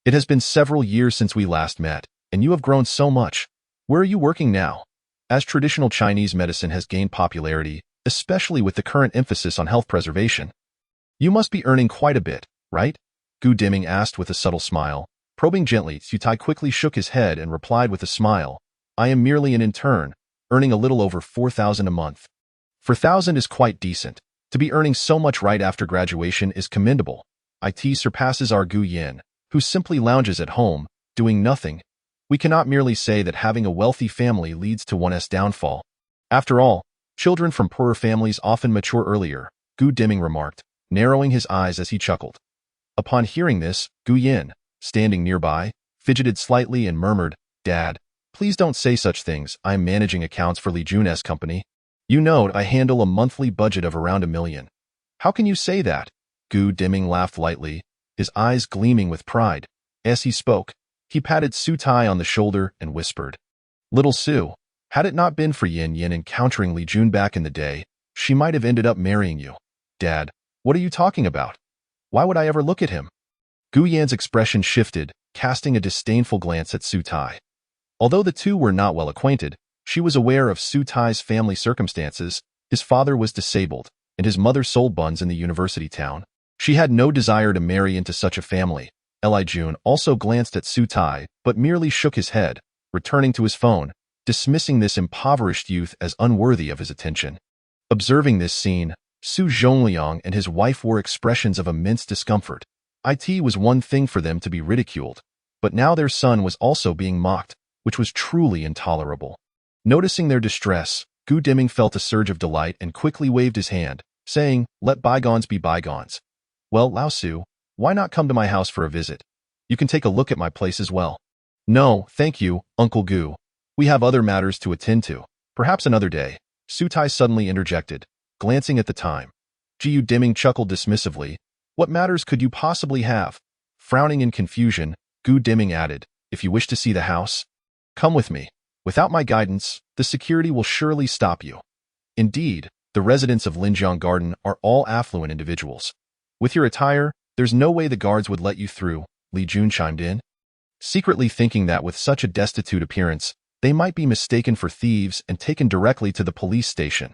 It has been several years since we last met, and you have grown so much. Where are you working now?" As traditional Chinese medicine has gained popularity, especially with the current emphasis on health preservation, you must be earning quite a bit, right? Gu Diming asked with a subtle smile. Probing gently, Su Tai quickly shook his head and replied with a smile, "I am merely an intern, earning a little over 4,000 a month. 4,000 is quite decent. To be earning so much right after graduation is commendable. It surpasses our Gu Yin, who simply lounges at home, doing nothing. We cannot merely say that having a wealthy family leads to one's downfall. After all, children from poorer families often mature earlier," Gu Diming remarked, narrowing his eyes as he chuckled. Upon hearing this, Gu Yin, standing nearby, fidgeted slightly and murmured, "Dad, please don't say such things. I am managing accounts for Li Jun's company. You know I handle a monthly budget of around 1 million. How can you say that?" Gu Diming laughed lightly, his eyes gleaming with pride. As he spoke, he patted Su Tai on the shoulder and whispered, "Little Su, had it not been for Yin Yin encountering Li Jun back in the day, she might have ended up marrying you." "Dad, what are you talking about? Why would I ever look at him?" Gu Yan's expression shifted, casting a disdainful glance at Su Tai. Although the two were not well acquainted, she was aware of Su Tai's family circumstances. His father was disabled, and his mother sold buns in the university town. She had no desire to marry into such a family. Li Jun also glanced at Su Tai, but merely shook his head, returning to his phone, dismissing this impoverished youth as unworthy of his attention. Observing this scene, Su Zhongliang and his wife wore expressions of immense discomfort. It was one thing for them to be ridiculed, but now their son was also being mocked, which was truly intolerable. Noticing their distress, Gu Diming felt a surge of delight and quickly waved his hand, saying, "Let bygones be bygones. Well, Lao Su, why not come to my house for a visit? You can take a look at my place as well." "No, thank you, Uncle Gu. We have other matters to attend to. Perhaps another day," Su Tai suddenly interjected, glancing at the time. Gu Diming chuckled dismissively. What matters could you possibly have? Frowning in confusion, Gu Diming added, "If you wish to see the house, come with me. Without my guidance, the security will surely stop you." Indeed, the The residents of Linjiang Garden are all affluent individuals. With your attire, there's no way the guards would let you through, Li Jun chimed in, secretly thinking that with such a destitute appearance, they might be mistaken for thieves and taken directly to the police station.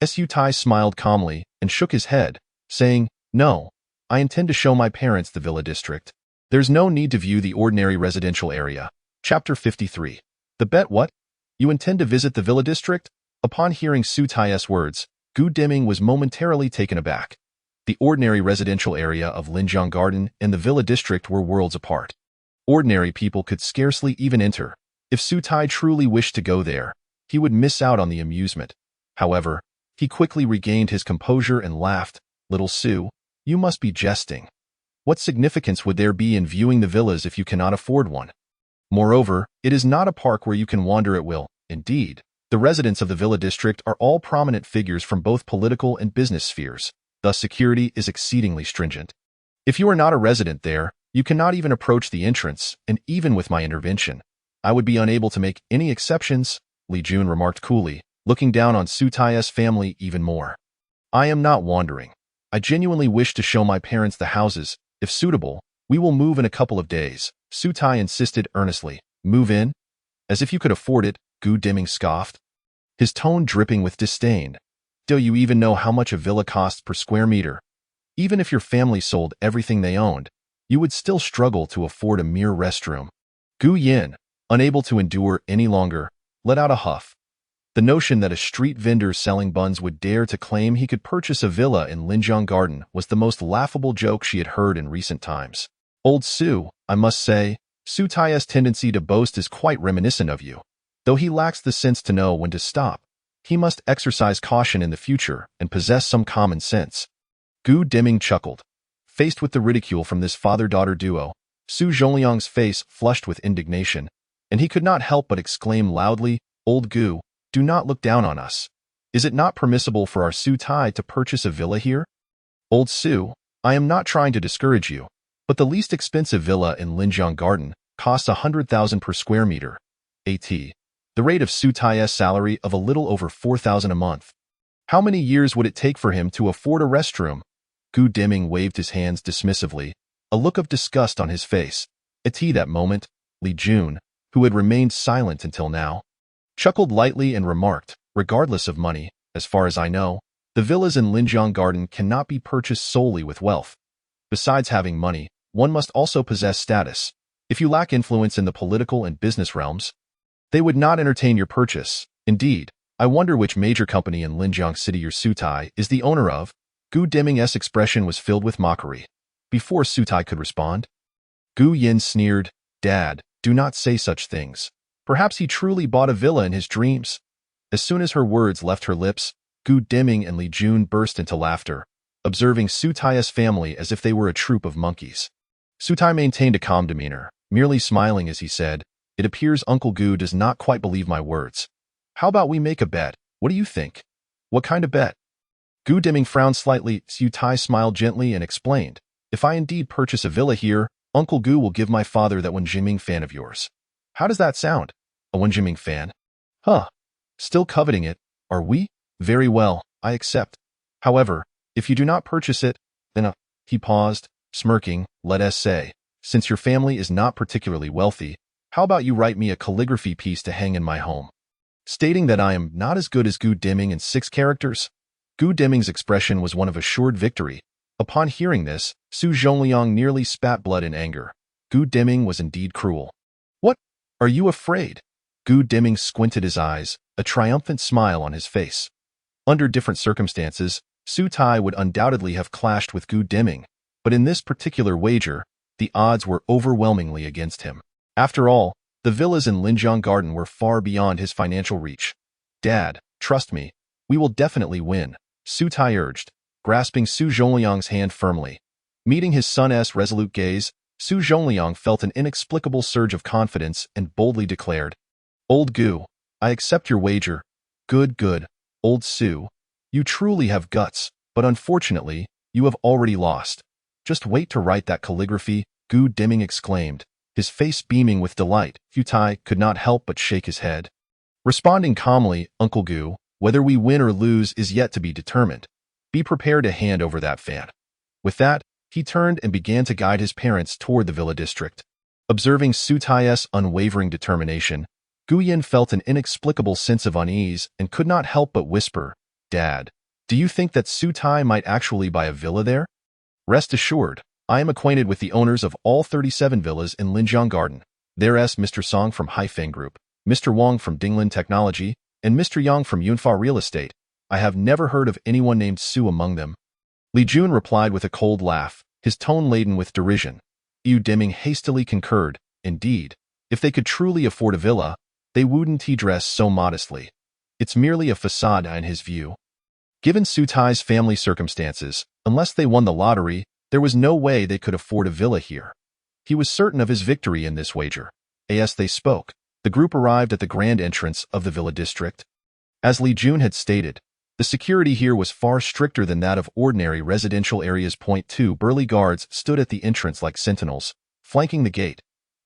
Su Tai smiled calmly and shook his head, saying, "No, I intend to show my parents the villa district. There's no need to view the ordinary residential area." Chapter 53. The bet what? You intend to visit the villa district? Upon hearing Su Tai's words, Gu Deming was momentarily taken aback. The ordinary residential area of Linjiang Garden and the villa district were worlds apart. Ordinary people could scarcely even enter. If Su Tai truly wished to go there, he would miss out on the amusement. However, he quickly regained his composure and laughed. "Little Su, you must be jesting. What significance would there be in viewing the villas if you cannot afford one? Moreover, it is not a park where you can wander at will. Indeed, the residents of the villa district are all prominent figures from both political and business spheres. Thus, security is exceedingly stringent. If you are not a resident there, you cannot even approach the entrance, and even with my intervention, I would be unable to make any exceptions," Li Jun remarked coolly, looking down on Su Tai's family even more. "I am not wandering. I genuinely wish to show my parents the houses. If suitable, we will move in a couple of days," Su Tai insisted earnestly. "Move in? As if you could afford it," Gu Deming scoffed, his tone dripping with disdain. "Do you even know how much a villa costs per square meter? Even if your family sold everything they owned, you would still struggle to afford a mere restroom." Gu Yin, unable to endure any longer, let out a huff. The notion that a street vendor selling buns would dare to claim he could purchase a villa in Linjiang Garden was the most laughable joke she had heard in recent times. "Old Su, I must say, Su Tai's tendency to boast is quite reminiscent of you. Though he lacks the sense to know when to stop, he must exercise caution in the future and possess some common sense." Gu Deming chuckled. Faced with the ridicule from this father-daughter duo, Su Zhongliang's face flushed with indignation, and he could not help but exclaim loudly, "Old Gu, do not look down on us. Is it not permissible for our Su Tai to purchase a villa here? Old Su, I am not trying to discourage you, but the least expensive villa in Linjiang Garden costs 100,000 per square meter. At. The rate of Su Tai's salary of a little over 4,000 a month. How many years would it take for him to afford a restroom?" Gu Deming waved his hands dismissively, a look of disgust on his face. At that moment, Li Jun, who had remained silent until now, chuckled lightly and remarked, "Regardless of money, as far as I know, the villas in Linjiang Garden cannot be purchased solely with wealth. Besides having money, one must also possess status. If you lack influence in the political and business realms, they would not entertain your purchase. Indeed, I wonder which major company in Linjiang City your Su Tai is the owner of." Gu Deming's expression was filled with mockery. Before Su Tai could respond, Gu Yin sneered, "Dad, do not say such things. Perhaps he truly bought a villa in his dreams." As soon as her words left her lips, Gu Deming and Li Jun burst into laughter, observing Su Tai's family as if they were a troop of monkeys. Su Tai maintained a calm demeanor, merely smiling as he said, "It appears Uncle Gu does not quite believe my words. How about we make a bet? What do you think?" "What kind of bet?" Gu Deming frowned slightly. Su Tai smiled gently and explained, "If I indeed purchase a villa here, Uncle Gu will give my father that Wenjiming fan of yours. How does that sound? A Wenjiming fan? Huh. Still coveting it, are we? Very well, I accept. However, if you do not purchase it, then He paused, smirking. "Let us say, since your family is not particularly wealthy, how about you write me a calligraphy piece to hang in my home, stating that I am not as good as Gu Deming in 6 characters? Gu Deming's expression was one of assured victory. Upon hearing this, Su Zhongliang nearly spat blood in anger. Gu Deming was indeed cruel. "What? Are you afraid?" Gu Deming squinted his eyes, a triumphant smile on his face. Under different circumstances, Su Tai would undoubtedly have clashed with Gu Deming, but in this particular wager, the odds were overwhelmingly against him. After all, the villas in Linjiang Garden were far beyond his financial reach. "Dad, trust me, we will definitely win," Su Tai urged, grasping Su Zhongliang's hand firmly. Meeting his son's resolute gaze, Su Zhongliang felt an inexplicable surge of confidence and boldly declared, "Old Gu, I accept your wager. Good, Old Su. You truly have guts, but unfortunately, you have already lost. Just wait to write that calligraphy," Gu Deming exclaimed, his face beaming with delight. Su Tai could not help but shake his head. Responding calmly, "Uncle Gu, Whether we win or lose is yet to be determined. Be prepared to hand over that fan. With that, he turned and began to guide his parents toward the villa district. Observing Su Tai's unwavering determination, Guyan felt an inexplicable sense of unease and could not help but whisper, "Dad, do you think that Su Tai might actually buy a villa there?" "Rest assured, I am acquainted with the owners of all 37 villas in Linjiang Garden. There's Mr. Song from Haifeng Group, Mr. Wang from Dinglin Technology, and Mr. Yang from Yunfa Real Estate. I have never heard of anyone named Su among them." Li Jun replied with a cold laugh, his tone laden with derision. Yu Deming hastily concurred. Indeed, if they could truly afford a villa, they wouldn't dress so modestly. It's merely a facade in his view. Given Su Tai's family circumstances, unless they won the lottery, there was no way they could afford a villa here. He was certain of his victory in this wager. As they spoke, the group arrived at the grand entrance of the villa district. As Li Jun had stated, the security here was far stricter than that of ordinary residential areas. 2 burly guards stood at the entrance like sentinels, flanking the gate.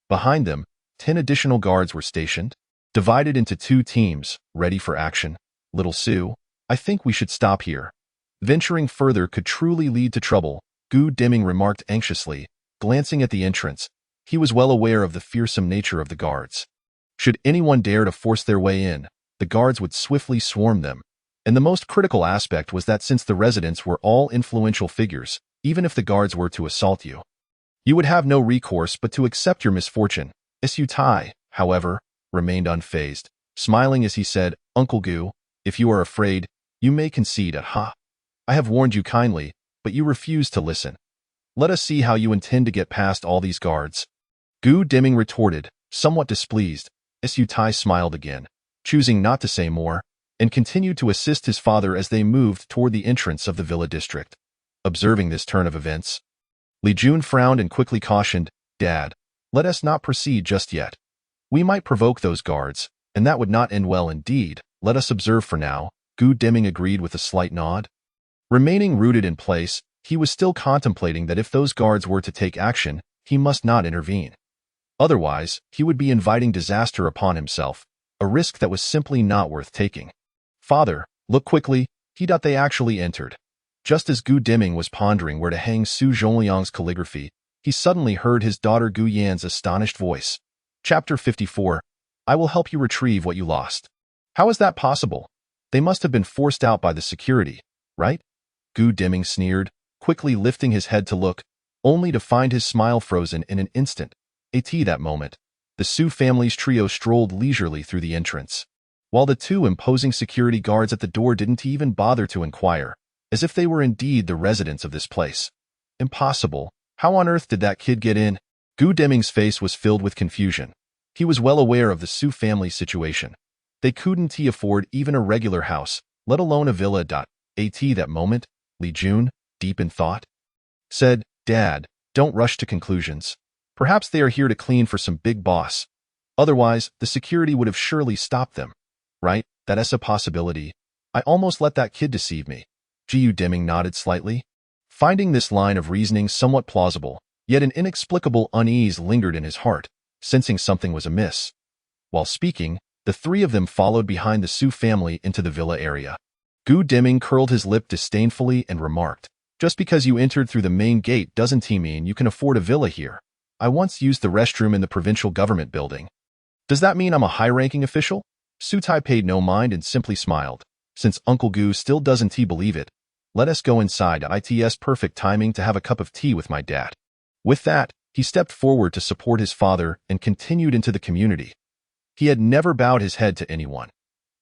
Behind them, 10 additional guards were stationed, divided into 2 teams, ready for action. "Little Su, I think we should stop here. Venturing further could truly lead to trouble," Gu Deming remarked anxiously, glancing at the entrance. He was well aware of the fearsome nature of the guards. Should anyone dare to force their way in, the guards would swiftly swarm them. And the most critical aspect was that since the residents were all influential figures, even if the guards were to assault you, you would have no recourse but to accept your misfortune. Su Tai, however, remained unfazed, smiling as he said, "Uncle Gu, if you are afraid, you may concede. I have warned you kindly, but you refuse to listen. Let us see how you intend to get past all these guards." Gu Deming retorted, somewhat displeased. Su Tai smiled again, choosing not to say more, and continued to assist his father as they moved toward the entrance of the villa district. Observing this turn of events, Li Jun frowned and quickly cautioned, "Dad, let us not proceed just yet. We might provoke those guards, and that would not end well indeed. Let us observe for now." Gu Deming agreed with a slight nod. Remaining rooted in place, he was still contemplating that if those guards were to take action, he must not intervene. Otherwise, he would be inviting disaster upon himself, a risk that was simply not worth taking. "Father, look quickly." They actually entered. Just as Gu Deming was pondering where to hang Su Zhongliang's calligraphy, he suddenly heard his daughter Gu Yan's astonished voice. Chapter 54. I will help you retrieve what you lost. "How is that possible? They must have been forced out by the security, right?" Gu Deming sneered, quickly lifting his head to look, only to find his smile frozen in an instant. At that moment, the Su family's trio strolled leisurely through the entrance, while the 2 imposing security guards at the door didn't even bother to inquire, as if they were indeed the residents of this place. Impossible. How on earth did that kid get in? Gu Deming's face was filled with confusion. He was well aware of the Su family's situation. They couldn't afford even a regular house, let alone a villa. At that moment, Li Jun, deep in thought, said, "Dad, don't rush to conclusions. Perhaps they are here to clean for some big boss. Otherwise, the security would have surely stopped them. Right? That's a possibility. I almost let that kid deceive me." Gu Deming nodded slightly, finding this line of reasoning somewhat plausible, yet an inexplicable unease lingered in his heart, sensing something was amiss. While speaking, the 3 of them followed behind the Su family into the villa area. Gu Deming curled his lip disdainfully and remarked, "Just because you entered through the main gate doesn't mean you can afford a villa here. I once used the restroom in the provincial government building. Does that mean I'm a high-ranking official?" Su Tai paid no mind and simply smiled. "Since Uncle Gu still doesn't believe it, let us go inside. It's perfect timing to have a cup of tea with my dad." With that, he stepped forward to support his father and continued into the community. He had never bowed his head to anyone.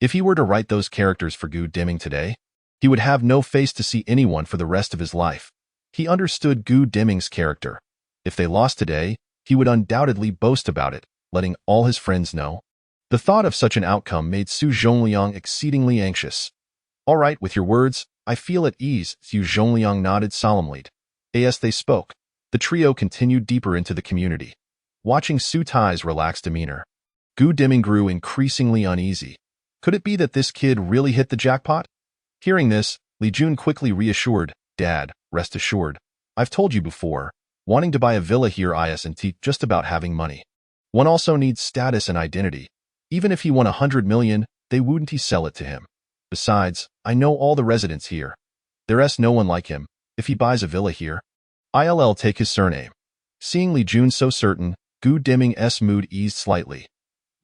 If he were to write those characters for Gu Deming today, he would have no face to see anyone for the rest of his life. He understood Gu Deming's character. If they lost today, he would undoubtedly boast about it, letting all his friends know. The thought of such an outcome made Su Zhongliang exceedingly anxious. "All right, with your words, I feel at ease." Su Zhongliang nodded solemnly. As they spoke, the trio continued deeper into the community. Watching Su Tai's relaxed demeanor, Gu Deming grew increasingly uneasy. Could it be that this kid really hit the jackpot? Hearing this, Li Jun quickly reassured, "Dad, rest assured. I've told you before, wanting to buy a villa here isn't just about having money. One also needs status and identity. Even if he won 100 million, they wouldn't sell it to him. Besides, I know all the residents here. There's no one like him. If he buys a villa here, I'll take his surname. Seeing Li Jun so certain, Gu Deming's mood eased slightly.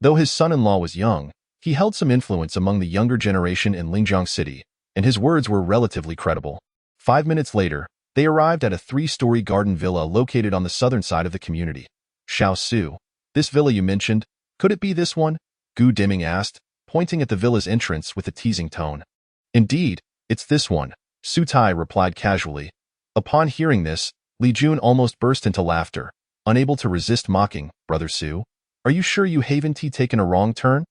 Though his son-in-law was young, he held some influence among the younger generation in Linjiang City, and his words were relatively credible. 5 minutes later, they arrived at a 3-story garden villa located on the southern side of the community. Xiao Su, this villa you mentioned, could it be this one? Gu Deming asked, pointing at the villa's entrance with a teasing tone. Indeed, it's this one, Su Tai replied casually. Upon hearing this, Li Jun almost burst into laughter, unable to resist mocking. Brother Su, are you sure you haven't taken a wrong turn?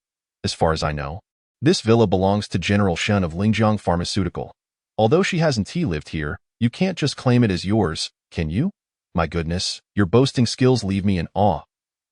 As far as I know, this villa belongs to General Shen of Lingjiang Pharmaceutical. Although she hasn't lived here, you can't just claim it as yours, can you? My goodness, your boasting skills leave me in awe.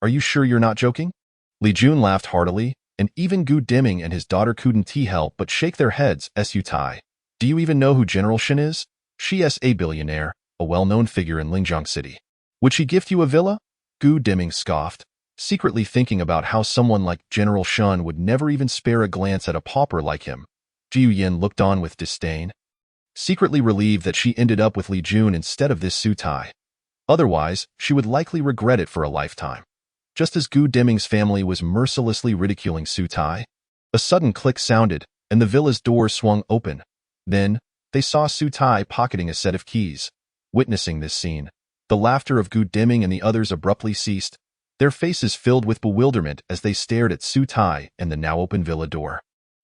Are you sure you're not joking? Li Jun laughed heartily, and even Gu Deming and his daughter couldn't help but shake their heads. Su Tai, do you even know who General Shen is? She is a billionaire, a well-known figure in Linjiang City. Would she gift you a villa? Gu Deming scoffed, secretly thinking about how someone like General Shen would never even spare a glance at a pauper like him. Jiu Yin looked on with disdain, secretly relieved that she ended up with Li Jun instead of this Su Tai. Otherwise, she would likely regret it for a lifetime. Just as Gu Deming's family was mercilessly ridiculing Su Tai, a sudden click sounded, and the villa's door swung open. Then, they saw Su Tai pocketing a set of keys. Witnessing this scene, the laughter of Gu Deming and the others abruptly ceased, their faces filled with bewilderment as they stared at Su Tai and the now open villa door.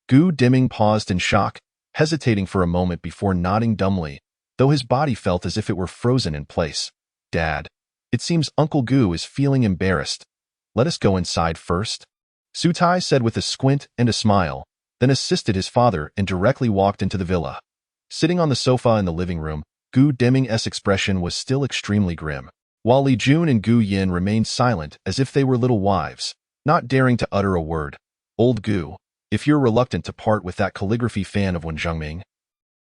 Gu Deming paused in shock, hesitating for a moment before nodding dumbly, though his body felt as if it were frozen in place. Dad, it seems Uncle Gu is feeling embarrassed. Let us go inside first, Su Tai said with a squint and a smile, then assisted his father and directly walked into the villa. Sitting on the sofa in the living room, Gu Deming's expression was still extremely grim, while Li Jun and Gu Yin remained silent as if they were little wives, not daring to utter a word. Old Gu, if you're reluctant to part with that calligraphy fan of Wen Zhengming,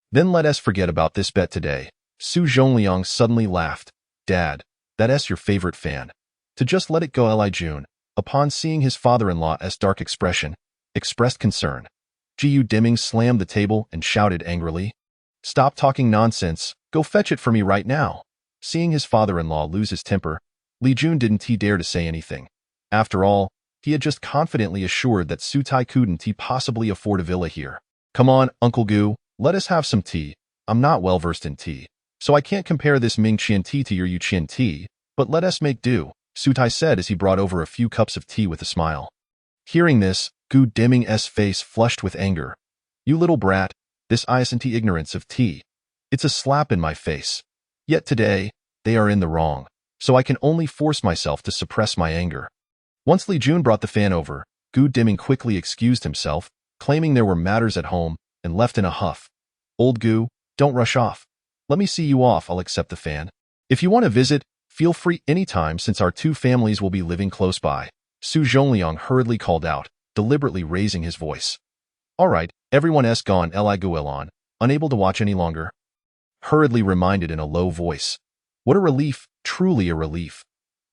then let us forget about this bet today. Su Zhongliang suddenly laughed. Dad, that's your favorite fan. To just let it go. Li Jun, upon seeing his father-in-law's dark expression, expressed concern. Jiu Deming slammed the table and shouted angrily, Stop talking nonsense, go fetch it for me right now. Seeing his father-in-law lose his temper, Li Jun didn't dare to say anything. After all, he had just confidently assured that Su Tai couldn't possibly afford a villa here. Come on, Uncle Gu, let us have some tea. I'm not well versed in tea, so I can't compare this Ming Qian tea to your Yu Qian tea, but let us make do, Su Tai said as he brought over a few cups of tea with a smile. Hearing this, Gu Deming's face flushed with anger. You little brat, this isn't ignorance of tea. It's a slap in my face. Yet today, they are in the wrong, so I can only force myself to suppress my anger. Once Li Jun brought the fan over, Gu Deming quickly excused himself, claiming there were matters at home, and left in a huff. Old Gu, don't rush off. Let me see you off. I'll accept the fan. If you want to visit, feel free anytime since our two families will be living close by, Su Zhongliang hurriedly called out, deliberately raising his voice. All right, everyone's gone. Li Guilon, unable to watch any longer, hurriedly reminded in a low voice. What a relief, truly a relief.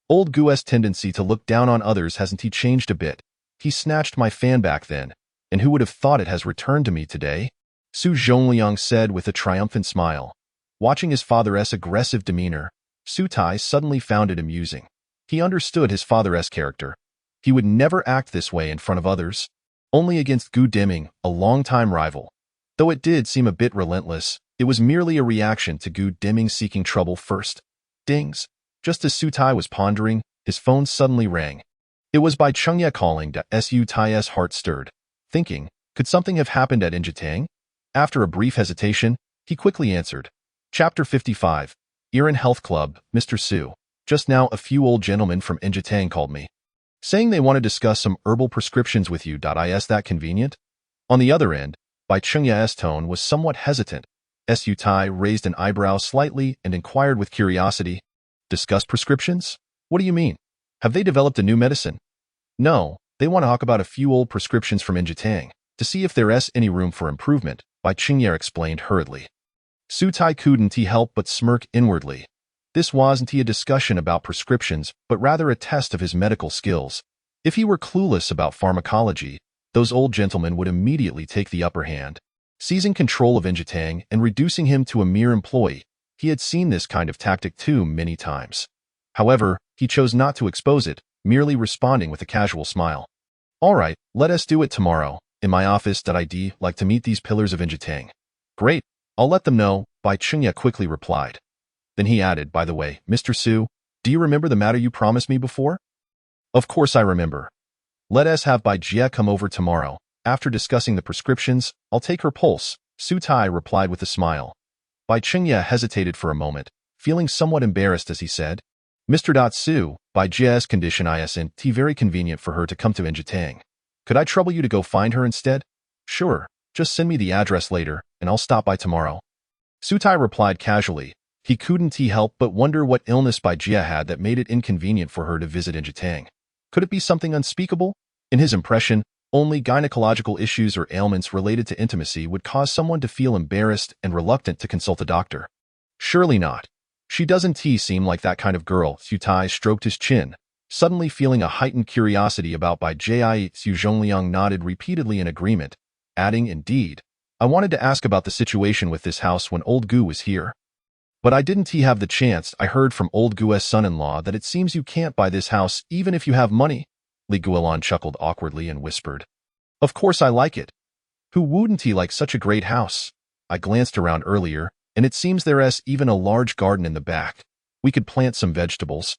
Old Gu's tendency to look down on others hasn't changed a bit. He snatched my fan back then, and who would have thought it has returned to me today? Su Zhongliang said with a triumphant smile. Watching his father's aggressive demeanor, Su Tai suddenly found it amusing. He understood his father's character. He would never act this way in front of others, only against Gu Deming, a longtime rival. Though it did seem a bit relentless, it was merely a reaction to Gu Deming seeking trouble first. Dings. Just as Su Tai was pondering, his phone suddenly rang. It was by Chengye calling. Su Tai's heart stirred, thinking, could something have happened at Injitang? After a brief hesitation, he quickly answered. Chapter 55. Iran Health Club, Mr. Su. Just now a few old gentlemen from Injitang called me, saying they want to discuss some herbal prescriptions with you. Is that convenient? On the other end, Bai Chengye's tone was somewhat hesitant. Su Tai raised an eyebrow slightly and inquired with curiosity. Discuss prescriptions? What do you mean? Have they developed a new medicine? No, they want to talk about a few old prescriptions from Injitang, to see if there's any room for improvement, Bai Chengye explained hurriedly. Su Tai couldn't help but smirk inwardly. This wasn't a discussion about prescriptions, but rather a test of his medical skills. If he were clueless about pharmacology, those old gentlemen would immediately take the upper hand. seizing control of Injitang and reducing him to a mere employee. He had seen this kind of tactic too many times. However, he chose not to expose it, merely responding with a casual smile. All right, let us do it tomorrow. In my office, I'd like to meet these pillars of Injitang. Great, I'll let them know, Bai Chengya quickly replied. Then he added, by the way, Mr. Su, do you remember the matter you promised me before? Of course I remember. Let us have Bai Jia come over tomorrow. After discussing the prescriptions, I'll take her pulse, Su Tai replied with a smile. Bai Chengya hesitated for a moment, feeling somewhat embarrassed as he said, Mr. Su, Bai Jia's condition isn't very convenient for her to come to Injitang. Could I trouble you to go find her instead? Sure, just send me the address later, and I'll stop by tomorrow. Su Tai replied casually. He couldn't help but wonder what illness Bai Jia had that made it inconvenient for her to visit Injitang. Could it be something unspeakable? In his impression, only gynecological issues or ailments related to intimacy would cause someone to feel embarrassed and reluctant to consult a doctor. Surely not. She doesn't seem like that kind of girl. Su Tai stroked his chin, suddenly feeling a heightened curiosity about Bai Jia. Su Zhongliang nodded repeatedly in agreement, adding, indeed, I wanted to ask about the situation with this house when old Gu was here. But I didn't have the chance. I heard from old Gu's son-in-law that it seems you can't buy this house even if you have money. Li Guilin chuckled awkwardly and whispered, Of course I like it. Who wouldn't like such a great house? I glanced around earlier, and it seems there's even a large garden in the back. We could plant some vegetables.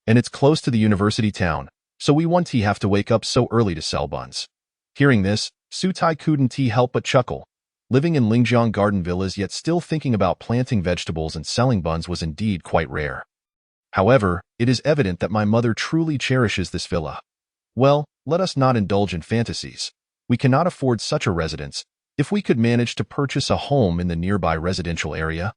And it's close to the university town, so we won't have to wake up so early to sell buns. Hearing this, Su Tai couldn't help but chuckle. Living in Lingjiang garden villas yet still thinking about planting vegetables and selling buns was indeed quite rare. However, it is evident that my mother truly cherishes this villa. Well, let us not indulge in fantasies. We cannot afford such a residence. If we could manage to purchase a home in the nearby residential area,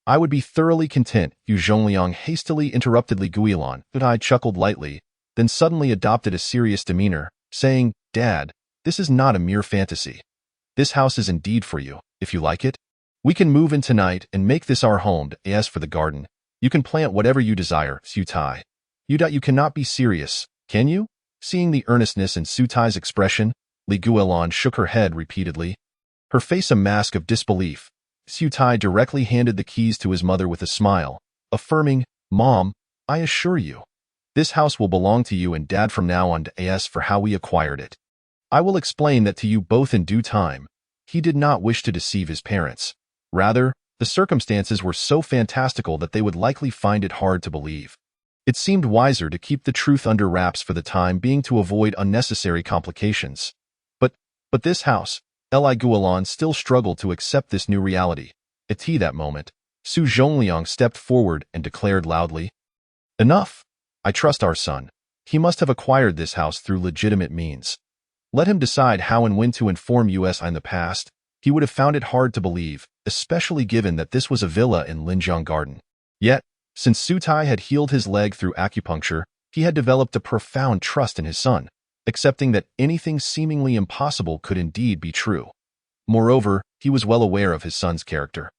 I would be thoroughly content. Yu Zhongliang hastily interrupted Li Guilin, but I chuckled lightly, then suddenly adopted a serious demeanor, saying, Dad, this is not a mere fantasy. This house is indeed for you, if you like it. We can move in tonight and make this our home. As for the garden, you can plant whatever you desire, Su Tai. You cannot be serious, can you? Seeing the earnestness in Su Tai's expression, Li Guilin shook her head repeatedly, her face a mask of disbelief. Su Tai directly handed the keys to his mother with a smile, affirming, Mom, I assure you, this house will belong to you and Dad from now on. As for how we acquired it, I will explain that to you both in due time. He did not wish to deceive his parents. Rather, the circumstances were so fantastical that they would likely find it hard to believe. It seemed wiser to keep the truth under wraps for the time being to avoid unnecessary complications. But this house, Li Guilin still struggled to accept this new reality. At that moment, Su Zhongliang stepped forward and declared loudly, Enough! I trust our son. He must have acquired this house through legitimate means. Let him decide how and when to inform us. In the past, he would have found it hard to believe, especially given that this was a villa in Linjiang Garden. Yet, since Su Tai had healed his leg through acupuncture, he had developed a profound trust in his son, accepting that anything seemingly impossible could indeed be true. Moreover, he was well aware of his son's character.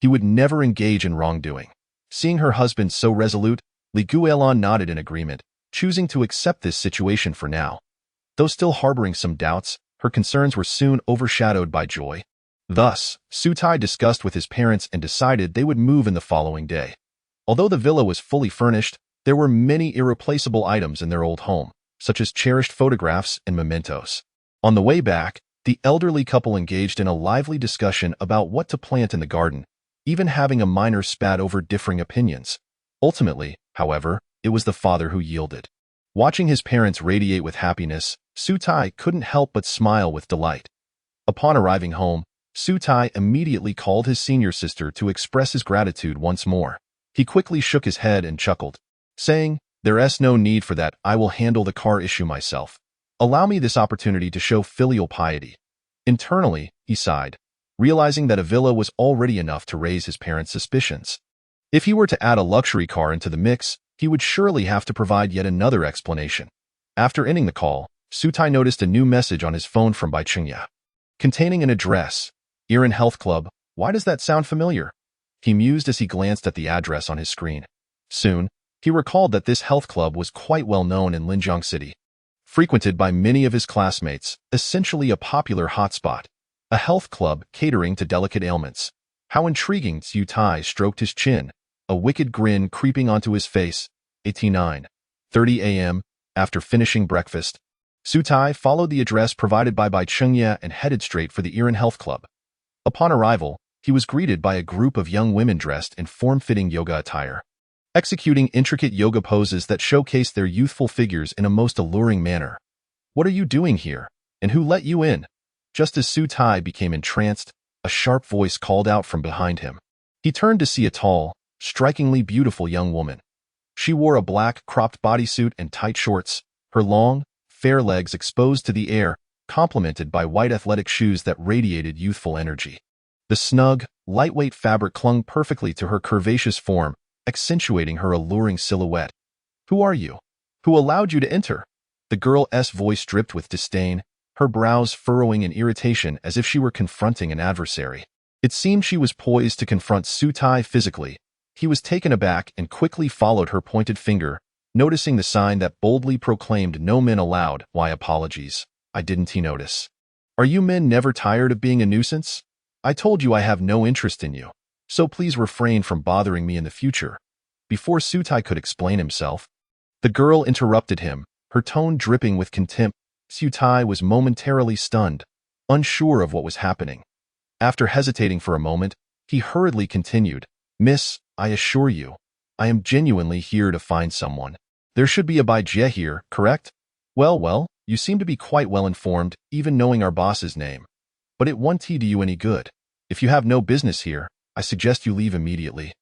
He would never engage in wrongdoing. Seeing her husband so resolute, Li Guilin nodded in agreement, choosing to accept this situation for now. Though still harboring some doubts, her concerns were soon overshadowed by joy. Thus, Su Tai discussed with his parents and decided they would move in the following day. Although the villa was fully furnished, there were many irreplaceable items in their old home, such as cherished photographs and mementos. On the way back, the elderly couple engaged in a lively discussion about what to plant in the garden, even having a minor spat over differing opinions. Ultimately, however, it was the father who yielded. Watching his parents radiate with happiness, Su Tai couldn't help but smile with delight. Upon arriving home, Su Tai immediately called his senior sister to express his gratitude once more. He quickly shook his head and chuckled, saying, There's no need for that. I will handle the car issue myself. Allow me this opportunity to show filial piety. Internally, he sighed, realizing that a villa was already enough to raise his parents' suspicions. If he were to add a luxury car into the mix, he would surely have to provide yet another explanation. After ending the call, Su Tai noticed a new message on his phone from Bai Chengya, containing an address, Iran Health Club. Why does that sound familiar? He mused as he glanced at the address on his screen. Soon, he recalled that this health club was quite well known in Linjiang City, frequented by many of his classmates, essentially a popular hotspot. a health club catering to delicate ailments. How intriguing, Su Tai stroked his chin, a wicked grin creeping onto his face. 89:30 a.m. After finishing breakfast, Su Tai followed the address provided by Bai Chengye and headed straight for the Iran Health Club. Upon arrival, he was greeted by a group of young women dressed in form-fitting yoga attire, executing intricate yoga poses that showcased their youthful figures in a most alluring manner. "What are you doing here? And who let you in?" Just as Su Tai became entranced, a sharp voice called out from behind him. He turned to see a tall, strikingly beautiful young woman. She wore a black, cropped bodysuit and tight shorts, her long, fair legs exposed to the air, complemented by white athletic shoes that radiated youthful energy. The snug, lightweight fabric clung perfectly to her curvaceous form, accentuating her alluring silhouette. "Who are you? Who allowed you to enter?" The girl's voice dripped with disdain, her brows furrowing in irritation as if she were confronting an adversary. It seemed she was poised to confront Su Tai physically. He was taken aback and quickly followed her pointed finger, noticing the sign that boldly proclaimed "No men allowed." "Why apologies? I didn't he notice? Are you men never tired of being a nuisance? I told you I have no interest in you, so please refrain from bothering me in the future." Before Su Tai could explain himself, the girl interrupted him, her tone dripping with contempt. Su Tai was momentarily stunned, unsure of what was happening. After hesitating for a moment, he hurriedly continued, "Miss, I assure you, I am genuinely here to find someone. There should be a Bai Jie here, correct? Well, you seem to be quite well informed, even knowing our boss's name. But it won't do you any good. If you have no business here, I suggest you leave immediately.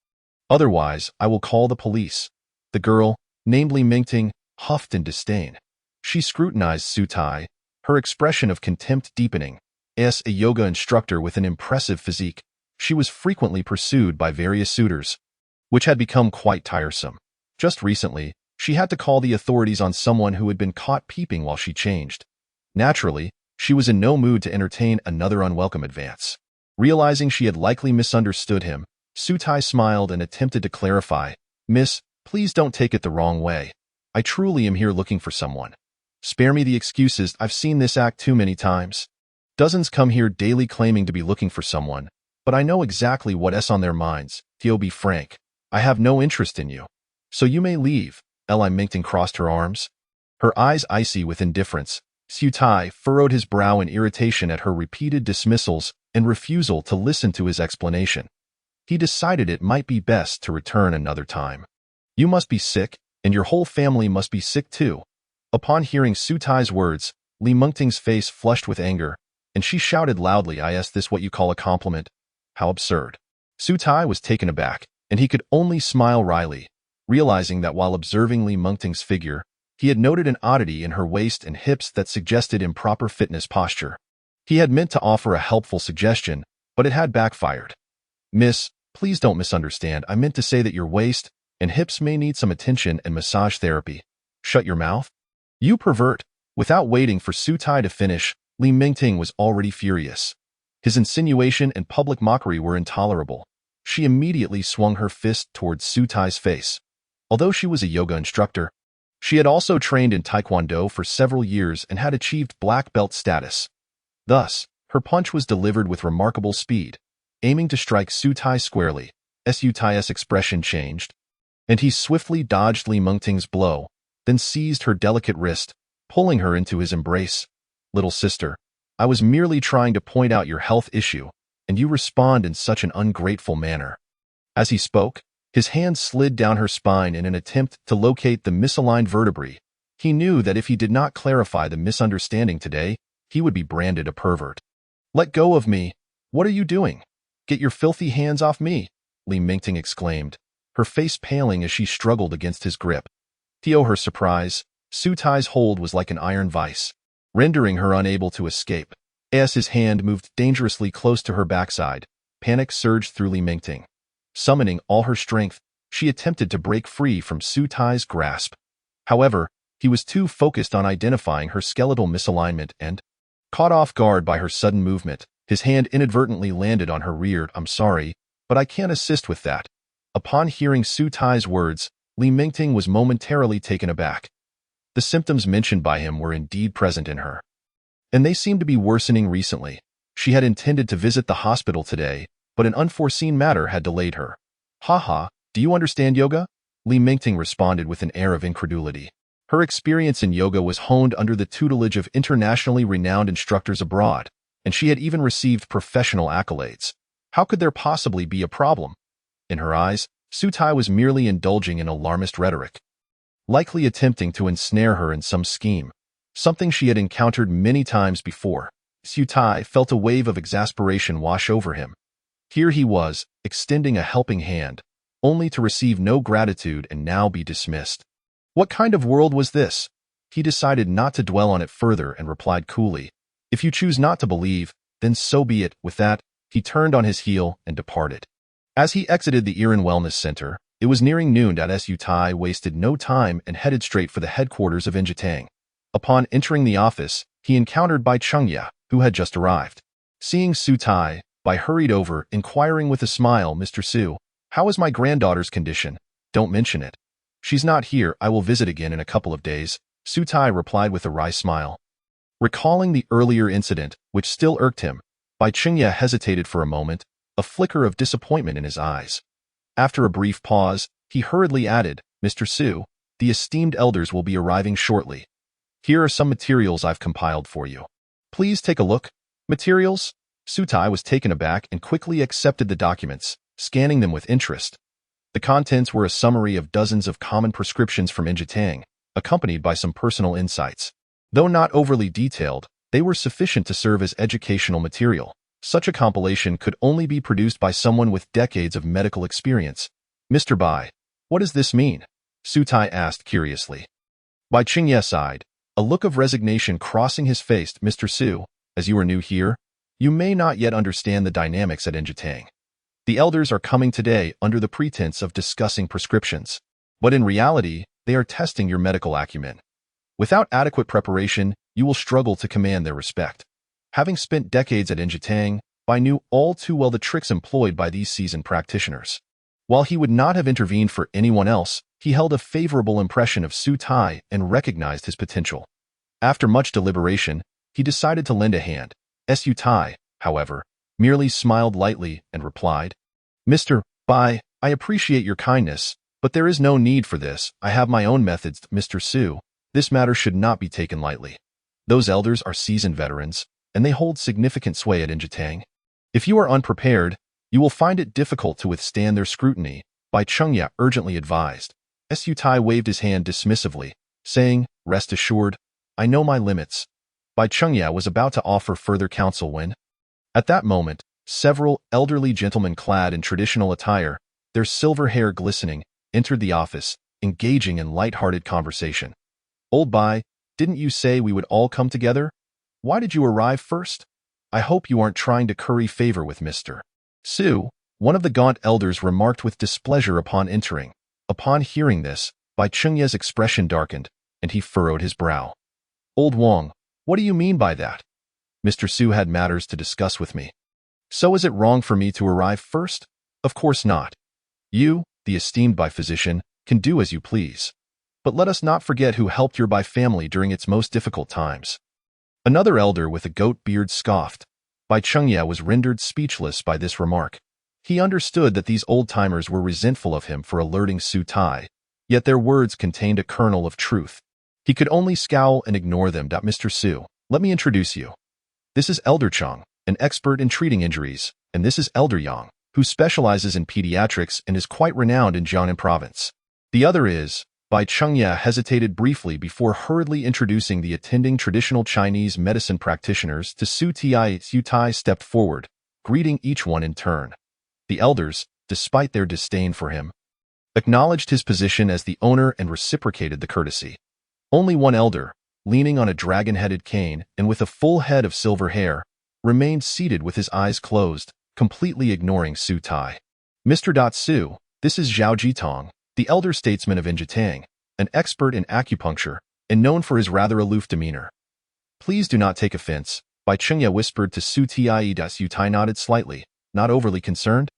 Otherwise, I will call the police." The girl, named Li Mingting, huffed in disdain. She scrutinized Su Tai, her expression of contempt deepening. As a yoga instructor with an impressive physique, she was frequently pursued by various suitors, which had become quite tiresome. Just recently, she had to call the authorities on someone who had been caught peeping while she changed. Naturally, she was in no mood to entertain another unwelcome advance. Realizing she had likely misunderstood him, Su Tai smiled and attempted to clarify. "Miss, please don't take it the wrong way. I truly am here looking for someone. Spare me the excuses, I've seen this act too many times. Dozens come here daily claiming to be looking for someone, but I know exactly what's on their minds. To be frank, I have no interest in you. So you may leave." Li Mingting crossed her arms, her eyes icy with indifference. Su Tai furrowed his brow in irritation at her repeated dismissals and refusal to listen to his explanation. He decided it might be best to return another time. "You must be sick, and your whole family must be sick too." Upon hearing Su Tai's words, Li Mingting's face flushed with anger, and she shouted loudly, "Is this what you call a compliment? How absurd." Su Tai was taken aback, and he could only smile wryly, realizing that while observing Li Mingting's figure, he had noted an oddity in her waist and hips that suggested improper fitness posture. He had meant to offer a helpful suggestion, but it had backfired. "Miss, please don't misunderstand. I meant to say that your waist and hips may need some attention and massage therapy." "Shut your mouth, you pervert." Without waiting for Su Tai to finish, Li Mingting was already furious. His insinuation and public mockery were intolerable. She immediately swung her fist towards Su Tai's face. Although she was a yoga instructor, she had also trained in Taekwondo for several years and had achieved black belt status. Thus, her punch was delivered with remarkable speed, aiming to strike Su Tai squarely. Su Tai's expression changed, and he swiftly dodged Li Mingting's blow, then seized her delicate wrist, pulling her into his embrace. "Little sister, I was merely trying to point out your health issue, and you respond in such an ungrateful manner." As he spoke, his hand slid down her spine in an attempt to locate the misaligned vertebrae. He knew that if he did not clarify the misunderstanding today, he would be branded a pervert. "Let go of me. What are you doing? Get your filthy hands off me," Li Mingting exclaimed, her face paling as she struggled against his grip. To her surprise, Su Tai's hold was like an iron vice, rendering her unable to escape. As his hand moved dangerously close to her backside, panic surged through Li Mingting. Summoning all her strength, she attempted to break free from Su Tai's grasp. However, he was too focused on identifying her skeletal misalignment and, caught off guard by her sudden movement, his hand inadvertently landed on her rear. "I'm sorry, but I can't assist with that." Upon hearing Su Tai's words, Li Mingting was momentarily taken aback. The symptoms mentioned by him were indeed present in her, and they seemed to be worsening recently. She had intended to visit the hospital today, but an unforeseen matter had delayed her. Haha, do you understand yoga? Li Mingting responded with an air of incredulity. Her experience in yoga was honed under the tutelage of internationally renowned instructors abroad, and she had even received professional accolades. How could there possibly be a problem? In her eyes, Su Tai was merely indulging in alarmist rhetoric, likely attempting to ensnare her in some scheme, something she had encountered many times before. Su Tai felt a wave of exasperation wash over him. Here he was, extending a helping hand, only to receive no gratitude and now be dismissed. What kind of world was this? He decided not to dwell on it further and replied coolly, "If you choose not to believe, then so be it." With that, he turned on his heel and departed. As he exited the Iran Wellness Center, it was nearing noon. Su Tai wasted no time and headed straight for the headquarters of Injitang. Upon entering the office, he encountered Bai Chengya, who had just arrived. Seeing Su Tai, Bai hurried over, inquiring with a smile, "Mr. Su, how is my granddaughter's condition? Don't mention it. She's not here. I will visit again in a couple of days," Su Tai replied with a wry smile. Recalling the earlier incident, which still irked him, Bai Chengya hesitated for a moment, a flicker of disappointment in his eyes. After a brief pause, he hurriedly added, "Mr. Su, the esteemed elders will be arriving shortly. Here are some materials I've compiled for you. Please take a look." Materials? Su Tai was taken aback and quickly accepted the documents, scanning them with interest. The contents were a summary of dozens of common prescriptions from Injitang, accompanied by some personal insights. Though not overly detailed, they were sufficient to serve as educational material. Such a compilation could only be produced by someone with decades of medical experience. "Mr. Bai, what does this mean?" Su Tai asked curiously. Bai Chengya sighed, a look of resignation crossing his face. "Mr. Su, as you are new here, you may not yet understand the dynamics at Injitang. The elders are coming today under the pretense of discussing prescriptions, but in reality, they are testing your medical acumen. Without adequate preparation, you will struggle to command their respect." Having spent decades at Injitang, Bai knew all too well the tricks employed by these seasoned practitioners. While he would not have intervened for anyone else, he held a favorable impression of Su Tai and recognized his potential. After much deliberation, he decided to lend a hand. Su Tai, however, merely smiled lightly and replied, "Mr. Bai, I appreciate your kindness, but there is no need for this. I have my own methods." "Mr. Su, this matter should not be taken lightly. Those elders are seasoned veterans, and they hold significant sway at Injitang. If you are unprepared, you will find it difficult to withstand their scrutiny," Bai Chengya urgently advised. Su Tai waved his hand dismissively, saying, "Rest assured, I know my limits." Bai Chengya was about to offer further counsel when, at that moment, several elderly gentlemen clad in traditional attire, their silver hair glistening, entered the office, engaging in light-hearted conversation. "Old Bai, didn't you say we would all come together? Why did you arrive first? I hope you aren't trying to curry favor with Mr. Su," one of the gaunt elders remarked with displeasure upon entering. Upon hearing this, Bai Chengya's expression darkened, and he furrowed his brow. "Old Wang, what do you mean by that? Mr. Su had matters to discuss with me. So is it wrong for me to arrive first? Of course not. You, the esteemed Bai physician, can do as you please. But let us not forget who helped your Bai family during its most difficult times." Another elder with a goat beard scoffed. Bai Chengya was rendered speechless by this remark. He understood that these old-timers were resentful of him for alerting Su Tai, yet their words contained a kernel of truth. He could only scowl and ignore them. "Mr. Su, let me introduce you. This is Elder Chang, an expert in treating injuries, and this is Elder Yang, who specializes in pediatrics and is quite renowned in Jiangnan province. The other is..." Bai Chengya hesitated briefly before hurriedly introducing the attending traditional Chinese medicine practitioners to Su Tai. Su Tai stepped forward, greeting each one in turn. The elders, despite their disdain for him, acknowledged his position as the owner and reciprocated the courtesy. Only one elder, leaning on a dragon-headed cane and with a full head of silver hair, remained seated with his eyes closed, completely ignoring Su Tai. "Mr. Su, this is Zhao Jitong, the elder statesman of Injitang, an expert in acupuncture, and known for his rather aloof demeanor. Please do not take offense," Bai Chengya whispered to Su Tai. Su Tai nodded slightly, not overly concerned,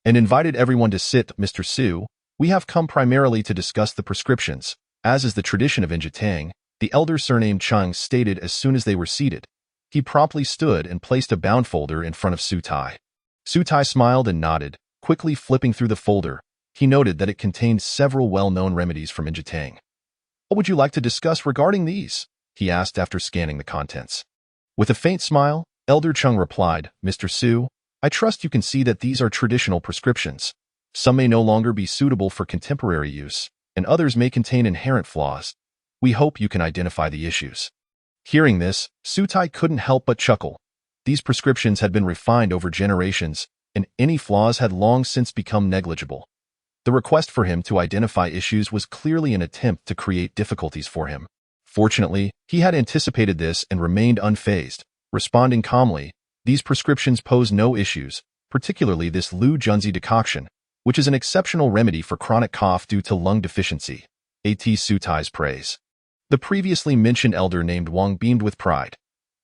and invited everyone to sit. "Mr. Su, we have come primarily to discuss the prescriptions, as is the tradition of Injitang," the elder surnamed Chung stated as soon as they were seated. He promptly stood and placed a bound folder in front of Su Tai. Su Tai smiled and nodded, quickly flipping through the folder. He noted that it contained several well-known remedies from Injitang. "What would you like to discuss regarding these?" he asked after scanning the contents. With a faint smile, Elder Chung replied, "Mr. Su, I trust you can see that these are traditional prescriptions. Some may no longer be suitable for contemporary use, and others may contain inherent flaws. We hope you can identify the issues." Hearing this, Su Tai couldn't help but chuckle. These prescriptions had been refined over generations, and any flaws had long since become negligible. The request for him to identify issues was clearly an attempt to create difficulties for him. Fortunately, he had anticipated this and remained unfazed, responding calmly, "These prescriptions pose no issues, particularly this Lu Junzi decoction, which is an exceptional remedy for chronic cough due to lung deficiency." At Su Tai's praise. The previously mentioned elder named Wang beamed with pride.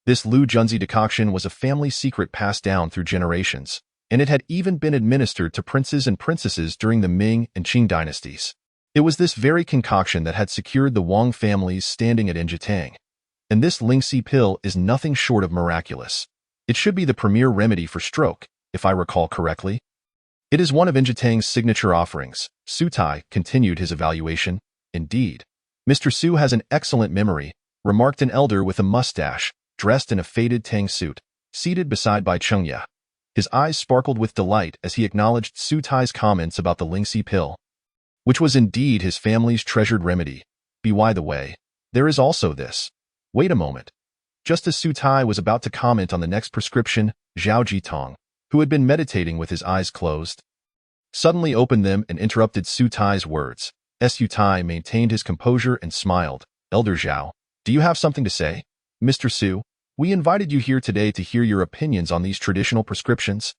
This Lu Junzi decoction was a family secret passed down through generations, and it had even been administered to princes and princesses during the Ming and Qing dynasties. It was this very concoction that had secured the Wang family's standing at Injitang. And this Lingxi pill is nothing short of miraculous. It should be the premier remedy for stroke, if I recall correctly. It is one of Injitang's signature offerings. Su Tai continued his evaluation. "Indeed. Mr. Su has an excellent memory," remarked an elder with a mustache, dressed in a faded tang suit, seated beside Bai Chengya. His eyes sparkled with delight as he acknowledged Su Tai's comments about the Lingxi pill, which was indeed his family's treasured remedy. By the way, there is also this. Wait a moment. Just as Su Tai was about to comment on the next prescription, Zhao Jitong, who had been meditating with his eyes closed, suddenly opened them and interrupted Su Tai's words. Su Tai maintained his composure and smiled. "Elder Zhao, do you have something to say?" "Mr. Su, we invited you here today to hear your opinions on these traditional prescriptions,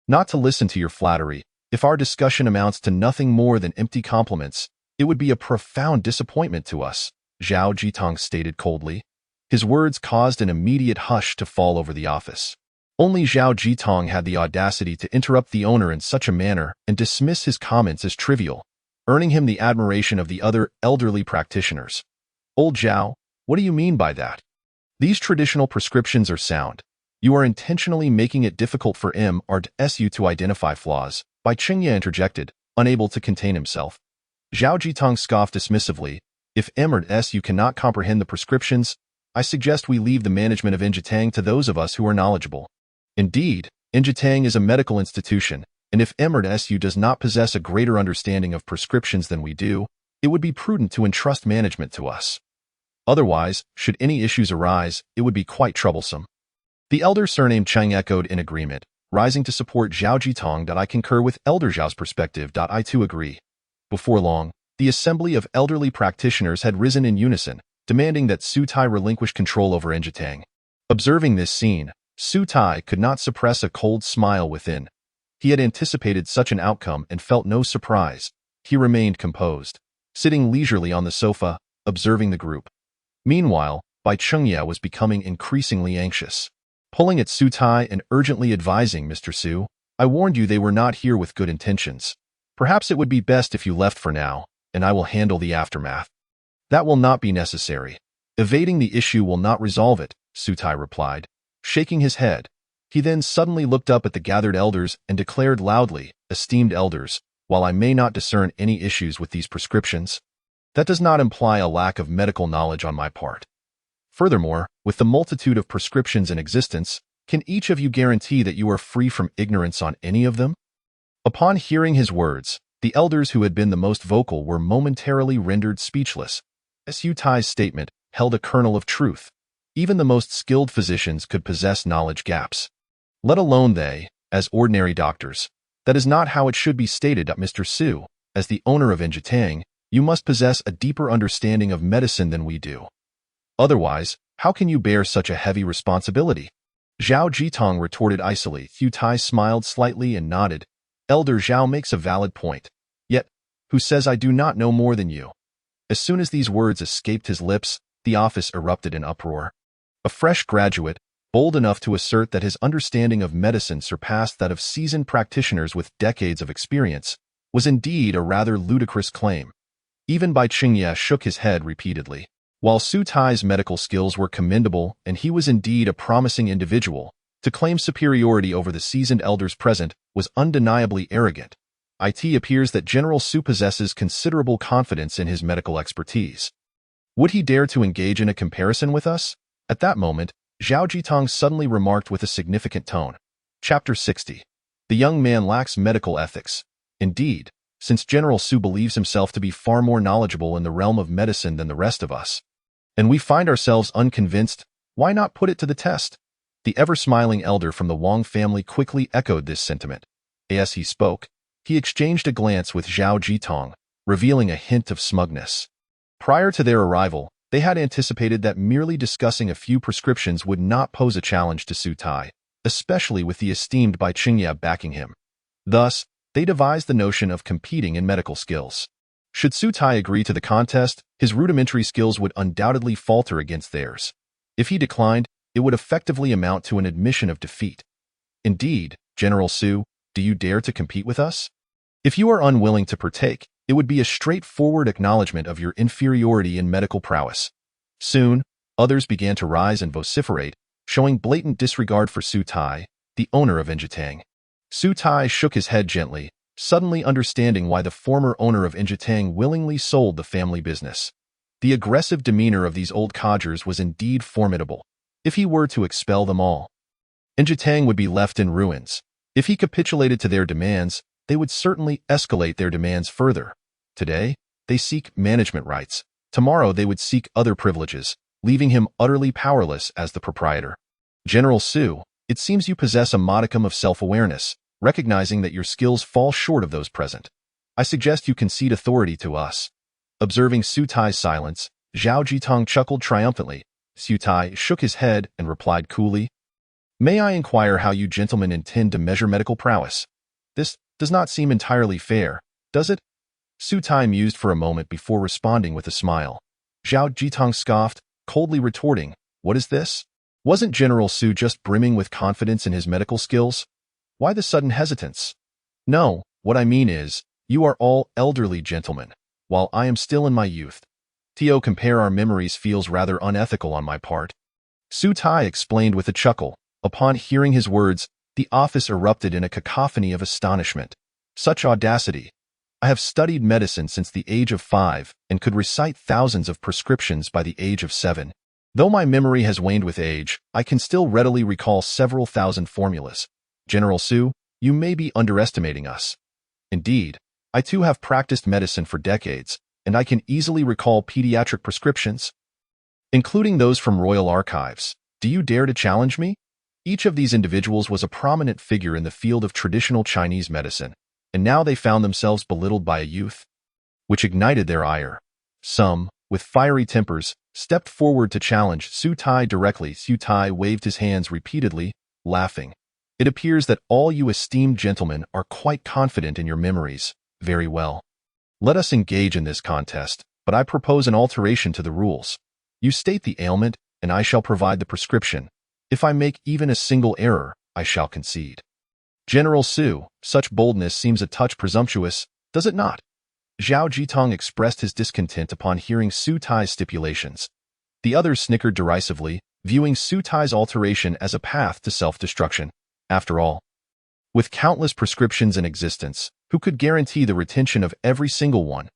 not to listen to your flattery. If our discussion amounts to nothing more than empty compliments, it would be a profound disappointment to us," Zhao Jitong stated coldly. His words caused an immediate hush to fall over the office. Only Zhao Jitong had the audacity to interrupt the owner in such a manner and dismiss his comments as trivial, earning him the admiration of the other elderly practitioners. "Old Zhao, what do you mean by that? These traditional prescriptions are sound. You are intentionally making it difficult for MRSU to identify flaws," Bai Chengya interjected, unable to contain himself. Zhao Jitong scoffed dismissively. "If MRSU cannot comprehend the prescriptions, I suggest we leave the management of Injitang to those of us who are knowledgeable. Indeed, Injitang is a medical institution, and if MRSU does not possess a greater understanding of prescriptions than we do, it would be prudent to entrust management to us. Otherwise, should any issues arise, it would be quite troublesome." The elder surnamed Chang echoed in agreement, rising to support Zhao Jitong. "I concur with Elder Zhao's perspective. I too agree." Before long, the assembly of elderly practitioners had risen in unison, demanding that Su Tai relinquish control over Injitang. Observing this scene, Su Tai could not suppress a cold smile within. He had anticipated such an outcome and felt no surprise. He remained composed, sitting leisurely on the sofa, observing the group. Meanwhile, Bai Chengya was becoming increasingly anxious. Pulling at Su Tai and urgently advising, "Mr. Su, I warned you they were not here with good intentions. Perhaps it would be best if you left for now, and I will handle the aftermath." "That will not be necessary. Evading the issue will not resolve it," Su Tai replied, shaking his head. He then suddenly looked up at the gathered elders and declared loudly, "Esteemed elders, while I may not discern any issues with these prescriptions, that does not imply a lack of medical knowledge on my part. Furthermore, with the multitude of prescriptions in existence, can each of you guarantee that you are free from ignorance on any of them?" Upon hearing his words, the elders who had been the most vocal were momentarily rendered speechless. Su Tai's statement held a kernel of truth. Even the most skilled physicians could possess knowledge gaps, let alone they, as ordinary doctors. That is not how it should be stated. "Mr. Su, as the owner of Injitang, you must possess a deeper understanding of medicine than we do. Otherwise, how can you bear such a heavy responsibility?" Zhao Jitong retorted icily. Su Tai smiled slightly and nodded. "Elder Zhao makes a valid point. Yet, who says I do not know more than you?" As soon as these words escaped his lips, the office erupted in uproar. A fresh graduate, bold enough to assert that his understanding of medicine surpassed that of seasoned practitioners with decades of experience, was indeed a rather ludicrous claim. Even Bai Chengya shook his head repeatedly. While Su Tai's medical skills were commendable and he was indeed a promising individual, to claim superiority over the seasoned elders present was undeniably arrogant. It appears that General Su possesses considerable confidence in his medical expertise. Would he dare to engage in a comparison with us? At that moment, Zhao Jitong suddenly remarked with a significant tone. Chapter 60. The young man lacks medical ethics. Indeed, since General Su believes himself to be far more knowledgeable in the realm of medicine than the rest of us, and we find ourselves unconvinced, why not put it to the test? The ever-smiling elder from the Wang family quickly echoed this sentiment. As he spoke, he exchanged a glance with Zhao Jitong, revealing a hint of smugness. Prior to their arrival, they had anticipated that merely discussing a few prescriptions would not pose a challenge to Su Tai, especially with the esteemed Bai Qingye backing him. Thus, they devised the notion of competing in medical skills. Should Su Tai agree to the contest, his rudimentary skills would undoubtedly falter against theirs. If he declined, it would effectively amount to an admission of defeat. Indeed, General Su, do you dare to compete with us? If you are unwilling to partake, it would be a straightforward acknowledgement of your inferiority in medical prowess. Soon, others began to rise and vociferate, showing blatant disregard for Su Tai, the owner of Injitang. Su Tai shook his head gently, suddenly understanding why the former owner of Injitang willingly sold the family business. The aggressive demeanor of these old codgers was indeed formidable. If he were to expel them all, Injitang would be left in ruins. If he capitulated to their demands, they would certainly escalate their demands further. Today, they seek management rights. Tomorrow they would seek other privileges, leaving him utterly powerless as the proprietor. General Su, it seems you possess a modicum of self-awareness, recognizing that your skills fall short of those present. I suggest you concede authority to us. Observing Su Tai's silence, Zhao Jitong chuckled triumphantly. Su Tai shook his head and replied coolly, "May I inquire how you gentlemen intend to measure medical prowess? This does not seem entirely fair, does it?" Su Tai mused for a moment before responding with a smile. Zhao Jitong scoffed, coldly retorting, "What is this? Wasn't General Su just brimming with confidence in his medical skills? Why the sudden hesitance?" "No, what I mean is, you are all elderly gentlemen, while I am still in my youth. To compare our memories feels rather unethical on my part." Su Tai explained with a chuckle. Upon hearing his words, the office erupted in a cacophony of astonishment. Such audacity! I have studied medicine since the age of 5 and could recite thousands of prescriptions by the age of 7. Though my memory has waned with age, I can still readily recall several thousand formulas. General Su, you may be underestimating us. Indeed, I too have practiced medicine for decades, and I can easily recall pediatric prescriptions, including those from royal archives. Do you dare to challenge me? Each of these individuals was a prominent figure in the field of traditional Chinese medicine, and now they found themselves belittled by a youth, which ignited their ire. Some, with fiery tempers, stepped forward to challenge Su Tai directly. Su Tai waved his hands repeatedly, laughing. "It appears that all you esteemed gentlemen are quite confident in your memories. Very well. Let us engage in this contest, but I propose an alteration to the rules. You state the ailment, and I shall provide the prescription. If I make even a single error, I shall concede." "General Su, such boldness seems a touch presumptuous, does it not?" Zhao Jitong expressed his discontent upon hearing Su Tai's stipulations. The others snickered derisively, viewing Su Tai's alteration as a path to self-destruction. After all, with countless prescriptions in existence, who could guarantee the retention of every single one?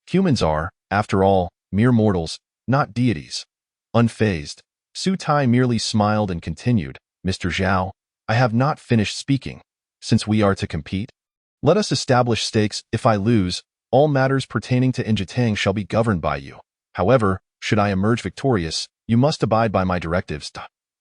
Humans are, after all, mere mortals, not deities. Unfazed, Su Tai merely smiled and continued, "Mr. Zhao, I have not finished speaking. Since we are to compete, let us establish stakes. If I lose, all matters pertaining to Injitang shall be governed by you. However, should I emerge victorious, you must abide by my directives.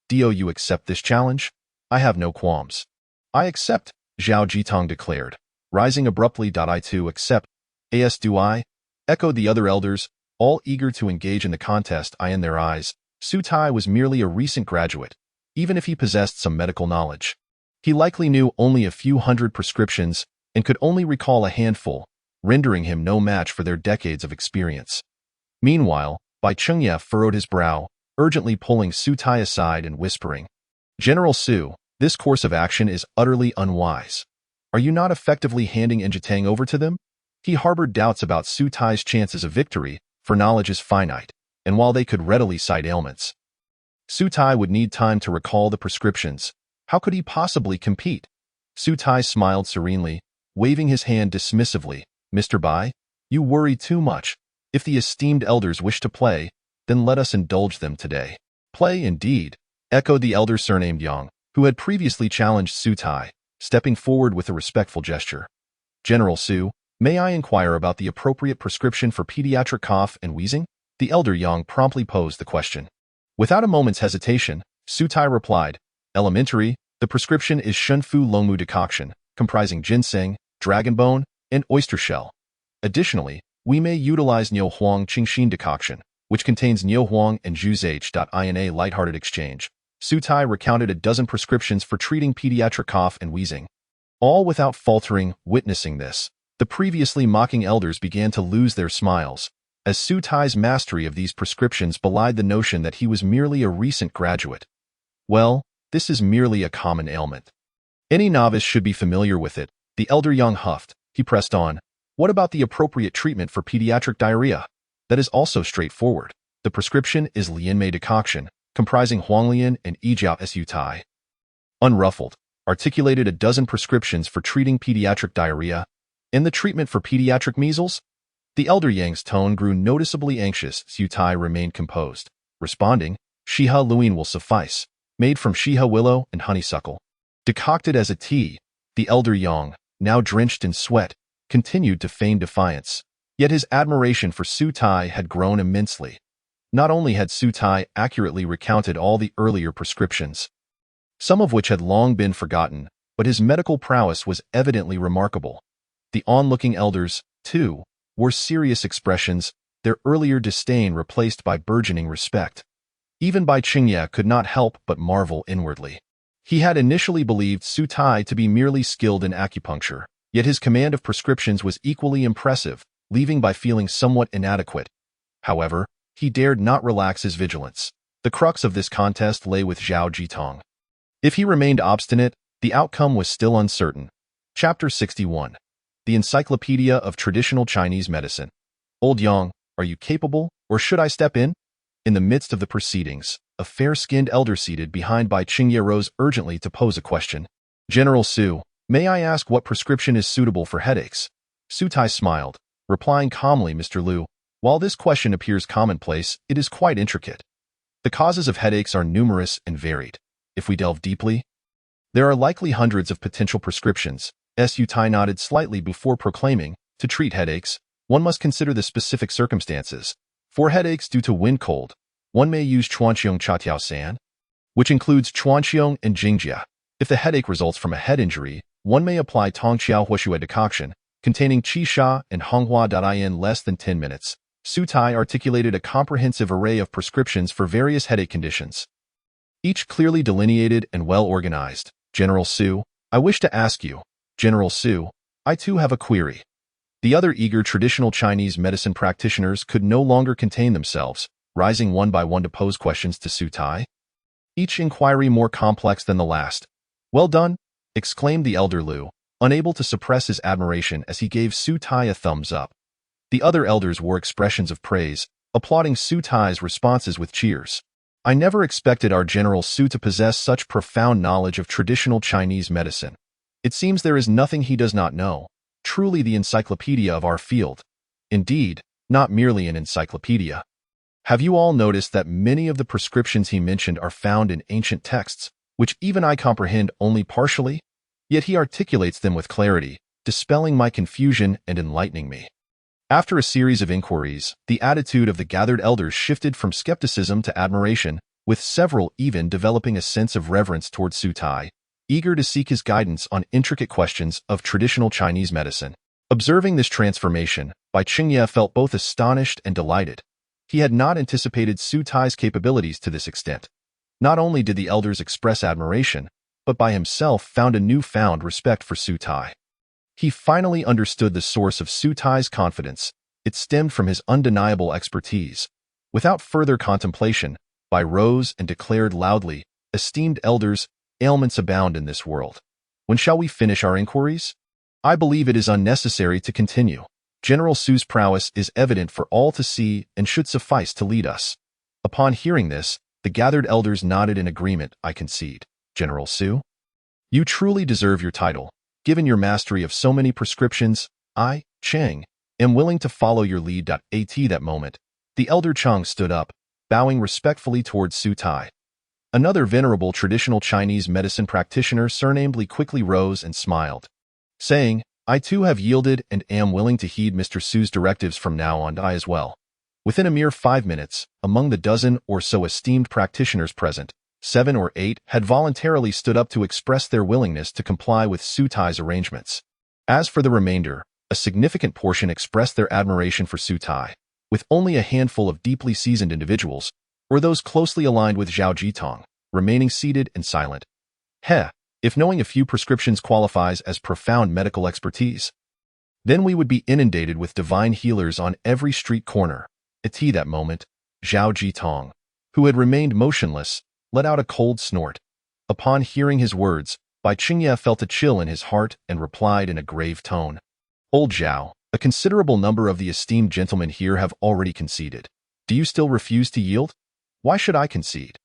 Do you accept this challenge? I have no qualms." "I accept," Zhao Jitong declared, rising abruptly. "I too accept." "As do I," echoed the other elders, all eager to engage in the contest. In their eyes, Su Tai was merely a recent graduate, even if he possessed some medical knowledge. He likely knew only a few hundred prescriptions and could only recall a handful, rendering him no match for their decades of experience. Meanwhile, Bai Qingye furrowed his brow, urgently pulling Su Tai aside and whispering, "General Su, this course of action is utterly unwise. Are you not effectively handing Injitang over to them?" He harbored doubts about Su Tai's chances of victory, for knowledge is finite. and while they could readily cite ailments, Su Tai would need time to recall the prescriptions. How could he possibly compete? Su Tai smiled serenely, waving his hand dismissively. Mr. Bai, you worry too much. If the esteemed elders wish to play, then let us indulge them today. Play indeed, echoed the elder surnamed Yang, who had previously challenged Su Tai, stepping forward with a respectful gesture. General Su, may I inquire about the appropriate prescription for pediatric cough and wheezing? The elder Yang promptly posed the question. Without a moment's hesitation, Su Tai replied, Elementary, the prescription is Shunfu Longmu decoction, comprising ginseng, dragon bone, and oyster shell. Additionally, we may utilize Niu Huang Qingxin decoction, which contains Niu Huang and Zhuzh.ina lighthearted exchange. Su Tai recounted a dozen prescriptions for treating pediatric cough and wheezing. All without faltering. Witnessing this, the previously mocking elders began to lose their smiles, as Su Tai's mastery of these prescriptions belied the notion that he was merely a recent graduate. Well, this is merely a common ailment. Any novice should be familiar with it. The elder Yang huffed. He pressed on. What about the appropriate treatment for pediatric diarrhea? That is also straightforward. The prescription is Lianmei decoction, comprising Huanglian and Yijiao Su Tai. Unruffled, articulated a dozen prescriptions for treating pediatric diarrhea. And the treatment for pediatric measles? The elder Yang's tone grew noticeably anxious. Su Tai remained composed, responding, Shiha Luin will suffice, made from Shiha willow and honeysuckle. Decocted as a tea, the elder Yang, now drenched in sweat, continued to feign defiance. Yet his admiration for Su Tai had grown immensely. Not only had Su Tai accurately recounted all the earlier prescriptions, some of which had long been forgotten, but his medical prowess was evidently remarkable. The onlooking elders, too, wore serious expressions, their earlier disdain replaced by burgeoning respect. Even Bai Qingye could not help but marvel inwardly. He had initially believed Su Tai to be merely skilled in acupuncture, yet his command of prescriptions was equally impressive, leaving Bai feeling somewhat inadequate. However, he dared not relax his vigilance. The crux of this contest lay with Zhao Jitong. If he remained obstinate, the outcome was still uncertain. Chapter 61. The Encyclopedia of Traditional Chinese Medicine. Old Yang, are you capable, or should I step in? In the midst of the proceedings, a fair-skinned elder seated behind Bai Qingye rose urgently to pose a question. General Su, may I ask what prescription is suitable for headaches? Su Tai smiled, replying calmly, Mr. Liu, while this question appears commonplace, it is quite intricate. The causes of headaches are numerous and varied. If we delve deeply, there are likely hundreds of potential prescriptions. Su Tai nodded slightly before proclaiming, to treat headaches, one must consider the specific circumstances. For headaches due to wind cold, one may use Chuanqiong Chatiao San, which includes Chuanqiong and Jingjia. If the headache results from a head injury, one may apply Tongqiao Huoxue decoction, containing Qi Sha and Honghua in less than 10 minutes. Su Tai articulated a comprehensive array of prescriptions for various headache conditions, each clearly delineated and well organized. General Su, I wish to ask you. General Su, I too have a query. The other eager traditional Chinese medicine practitioners could no longer contain themselves, rising one by one to pose questions to Su Tai, each inquiry more complex than the last. Well done, exclaimed the elder Liu, unable to suppress his admiration as he gave Su Tai a thumbs up. The other elders wore expressions of praise, applauding Su Tai's responses with cheers. I never expected our General Su to possess such profound knowledge of traditional Chinese medicine. It seems there is nothing he does not know. Truly the encyclopedia of our field. Indeed, not merely an encyclopedia. Have you all noticed that many of the prescriptions he mentioned are found in ancient texts, which even I comprehend only partially? Yet he articulates them with clarity, dispelling my confusion and enlightening me. After a series of inquiries, the attitude of the gathered elders shifted from skepticism to admiration, with several even developing a sense of reverence toward Su Tai, eager to seek his guidance on intricate questions of traditional Chinese medicine. Observing this transformation, Bai Qingye felt both astonished and delighted. He had not anticipated Su Tai's capabilities to this extent. Not only did the elders express admiration, but Bai himself found a newfound respect for Su Tai. He finally understood the source of Su Tai's confidence. It stemmed from his undeniable expertise. Without further contemplation, Bai rose and declared loudly, "Esteemed elders, ailments abound in this world. When shall we finish our inquiries? I believe it is unnecessary to continue." General Su's prowess is evident for all to see and should suffice to lead us." Upon hearing this, the gathered elders nodded in agreement. "I concede, General Su. You truly deserve your title. Given your mastery of so many prescriptions, I, Cheng, am willing to follow your lead." At that moment, the elder Cheng stood up, bowing respectfully towards Su Tai. Another venerable traditional Chinese medicine practitioner surnamed Li quickly rose and smiled, saying, "I too have yielded and am willing to heed Mr. Su's directives from now on. I as well." Within a mere 5 minutes, among the dozen or so esteemed practitioners present, 7 or 8 had voluntarily stood up to express their willingness to comply with Su Tai's arrangements. As for the remainder, a significant portion expressed their admiration for Su Tai, with only a handful of deeply seasoned individuals, or those closely aligned with Zhao Jitong, remaining seated and silent. If knowing a few prescriptions qualifies as profound medical expertise, then we would be inundated with divine healers on every street corner. At that moment, Zhao Jitong, who had remained motionless, let out a cold snort. Upon hearing his words, Bai Qingye felt a chill in his heart and replied in a grave tone, "Old Zhao, a considerable number of the esteemed gentlemen here have already conceded. Do you still refuse to yield? Why should I concede?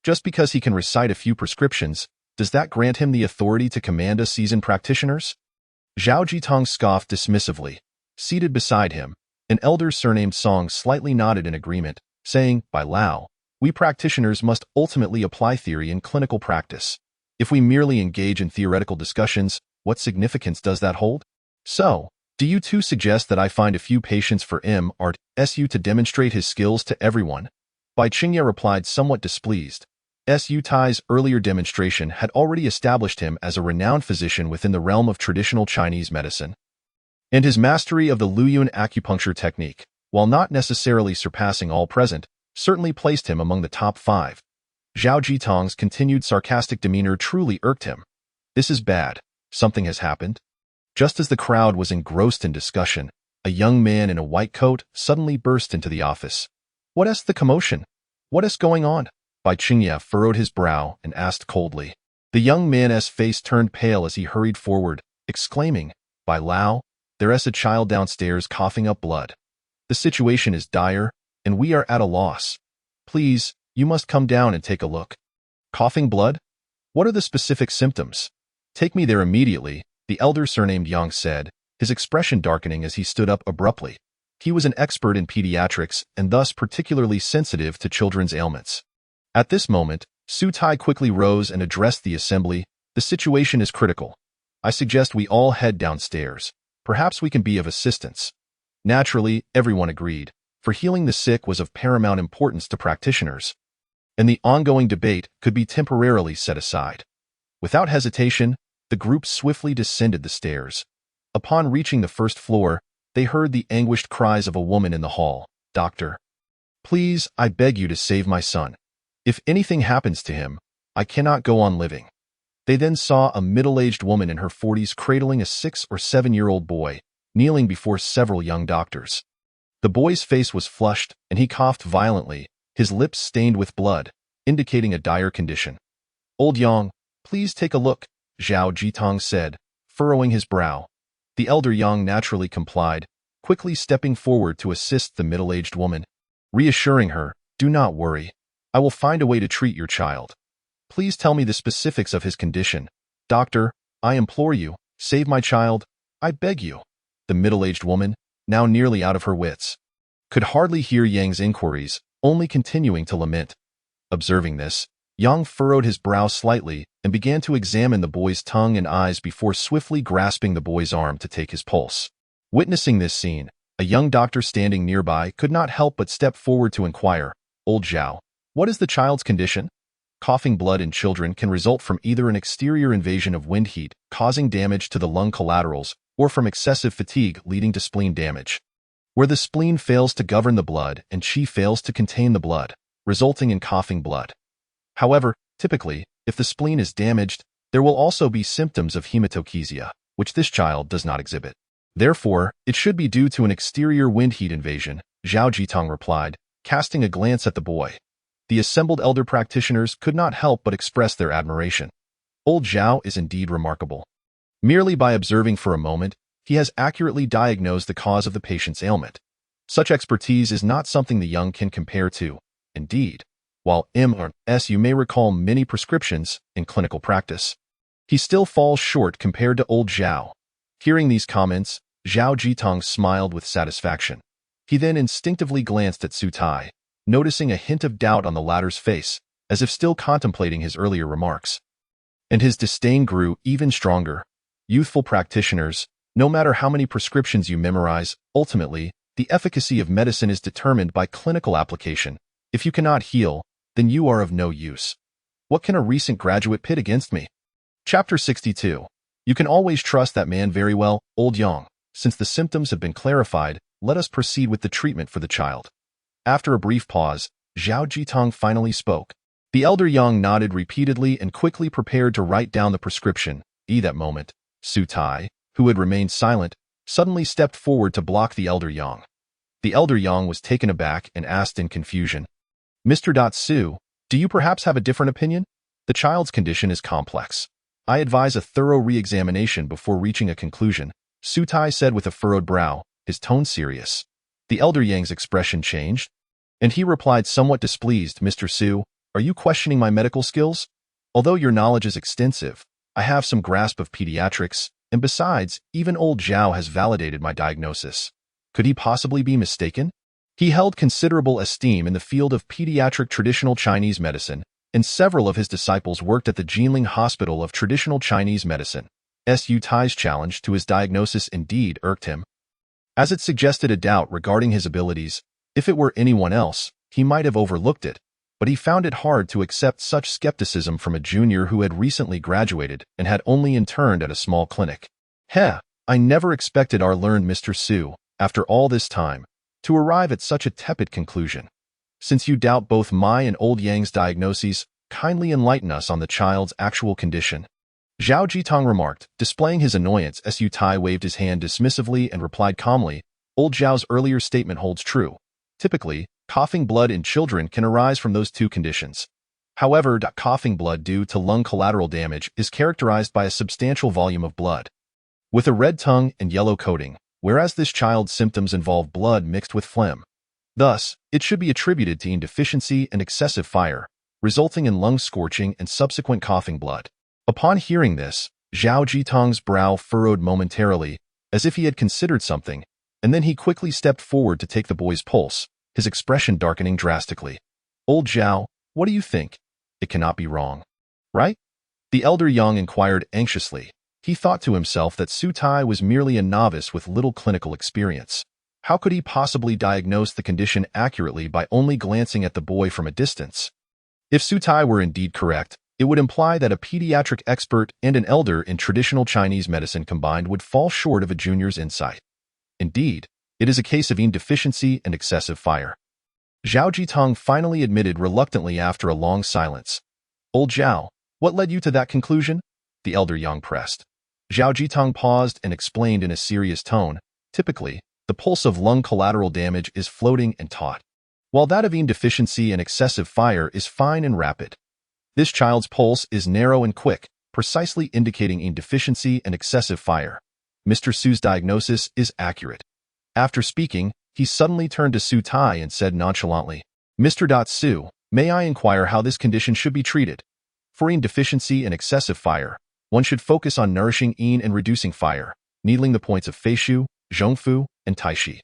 Just because he can recite a few prescriptions, does that grant him the authority to command us seasoned practitioners?" Zhao Jitong scoffed dismissively. Seated beside him, an elder surnamed Song slightly nodded in agreement, saying, "By Lao, we practitioners must ultimately apply theory in clinical practice. If we merely engage in theoretical discussions, what significance does that hold? So, do you too suggest that I find a few patients for Su to demonstrate his skills to everyone?" Bai Qingye replied somewhat displeased. Su Tai's earlier demonstration had already established him as a renowned physician within the realm of traditional Chinese medicine, and his mastery of the Luyun acupuncture technique, while not necessarily surpassing all present, certainly placed him among the top 5. Zhao Jitong's continued sarcastic demeanor truly irked him. This is bad. Something has happened. Just as the crowd was engrossed in discussion, a young man in a white coat suddenly burst into the office. "What is the commotion? What is going on?" Bai Qingye furrowed his brow and asked coldly. The young man's face turned pale as he hurried forward, exclaiming, "Bai Lao, there is a child downstairs coughing up blood. The situation is dire, and we are at a loss. Please, you must come down and take a look." "Coughing blood? What are the specific symptoms? Take me there immediately," the elder surnamed Yang said, his expression darkening as he stood up abruptly. He was an expert in pediatrics and thus particularly sensitive to children's ailments. At this moment, Su Tai quickly rose and addressed the assembly. "The situation is critical. I suggest we all head downstairs. Perhaps we can be of assistance." Naturally, everyone agreed, for healing the sick was of paramount importance to practitioners, and the ongoing debate could be temporarily set aside. Without hesitation, the group swiftly descended the stairs. Upon reaching the first floor, they heard the anguished cries of a woman in the hall. "Doctor, please, I beg you to save my son. If anything happens to him, I cannot go on living." They then saw a middle-aged woman in her 40s cradling a 6 or 7-year-old boy, kneeling before several young doctors. The boy's face was flushed, and he coughed violently, his lips stained with blood, indicating a dire condition. "Old Yang, please take a look," Zhao Jitong said, furrowing his brow. The elder Yang naturally complied, quickly stepping forward to assist the middle-aged woman, reassuring her, "Do not worry. I will find a way to treat your child. Please tell me the specifics of his condition. Doctor, I implore you, save my child. I beg you." The middle-aged woman, now nearly out of her wits, could hardly hear Yang's inquiries, only continuing to lament. Observing this, Yang furrowed his brow slightly and began to examine the boy's tongue and eyes before swiftly grasping the boy's arm to take his pulse. Witnessing this scene, a young doctor standing nearby could not help but step forward to inquire, "Old Zhao, what is the child's condition?" Coughing blood in children can result from either an exterior invasion of wind heat, causing damage to the lung collaterals, or from excessive fatigue leading to spleen damage, where the spleen fails to govern the blood and qi fails to contain the blood, resulting in coughing blood. However, typically, if the spleen is damaged, there will also be symptoms of hematochezia, which this child does not exhibit. Therefore, it should be due to an exterior wind heat invasion, Zhao Jitong replied, casting a glance at the boy. The assembled elder practitioners could not help but express their admiration. Old Zhao is indeed remarkable. Merely by observing for a moment, he has accurately diagnosed the cause of the patient's ailment. Such expertise is not something the young can compare to. Indeed, while you may recall many prescriptions in clinical practice, he still falls short compared to old Zhao. Hearing these comments, Zhao Jitong smiled with satisfaction. He then instinctively glanced at Su Tai, noticing a hint of doubt on the latter's face, as if still contemplating his earlier remarks. And his disdain grew even stronger. Youthful practitioners, no matter how many prescriptions you memorize, ultimately, the efficacy of medicine is determined by clinical application. If you cannot heal, then you are of no use. What can a recent graduate pit against me? Chapter 62. You can always trust that man very well, old Yang. Since the symptoms have been clarified, let us proceed with the treatment for the child. After a brief pause, Zhao Jitong finally spoke. The elder Yang nodded repeatedly and quickly prepared to write down the prescription. At that moment, Su Tai, who had remained silent, suddenly stepped forward to block the elder Yang. The elder Yang was taken aback and asked in confusion, Mr. Su, do you perhaps have a different opinion? The child's condition is complex. I advise a thorough re-examination before reaching a conclusion, Su Tai said with a furrowed brow, his tone serious. The elder Yang's expression changed, and he replied somewhat displeased, Mr. Su, are you questioning my medical skills? Although your knowledge is extensive, I have some grasp of pediatrics, and besides, even old Zhao has validated my diagnosis. Could he possibly be mistaken? He held considerable esteem in the field of pediatric traditional Chinese medicine, and several of his disciples worked at the Jinling Hospital of Traditional Chinese Medicine. Su Tai's challenge to his diagnosis indeed irked him, as it suggested a doubt regarding his abilities. If it were anyone else, he might have overlooked it, but he found it hard to accept such skepticism from a junior who had recently graduated and had only interned at a small clinic. I never expected our learned Mr. Su, after all this time, to arrive at such a tepid conclusion. Since you doubt both my and old Yang's diagnoses, kindly enlighten us on the child's actual condition. Zhao Jitong remarked, displaying his annoyance. Su Tai waved his hand dismissively and replied calmly, old Zhao's earlier statement holds true. Typically, coughing blood in children can arise from those two conditions. However, coughing blood due to lung collateral damage is characterized by a substantial volume of blood, with a red tongue and yellow coating, whereas this child's symptoms involve blood mixed with phlegm. Thus, it should be attributed to akin deficiency and excessive fire, resulting in lung scorching and subsequent coughing blood. Upon hearing this, Zhao Jitong's brow furrowed momentarily, as if he had considered something, and then he quickly stepped forward to take the boy's pulse, his expression darkening drastically. Old Zhao, what do you think? It cannot be wrong, right? The elder Yang inquired anxiously. He thought to himself that Su Tai was merely a novice with little clinical experience. How could he possibly diagnose the condition accurately by only glancing at the boy from a distance? If Su Tai were indeed correct, it would imply that a pediatric expert and an elder in traditional Chinese medicine combined would fall short of a junior's insight. Indeed, it is a case of akin deficiency and excessive fire. Zhao Jitong finally admitted reluctantly after a long silence. Old Zhao, what led you to that conclusion? The elder Yang pressed. Zhao Jitong paused and explained in a serious tone. Typically, the pulse of lung collateral damage is floating and taut, while that of akin deficiency and excessive fire is fine and rapid. This child's pulse is narrow and quick, precisely indicating akin deficiency and excessive fire. Mr. Su's diagnosis is accurate. After speaking, he suddenly turned to Su Tai and said nonchalantly, Mr. Su, may I inquire how this condition should be treated? For akin deficiency and excessive fire, one should focus on nourishing akin and reducing fire, needling the points of Feishu, Zhongfu, and Taishi.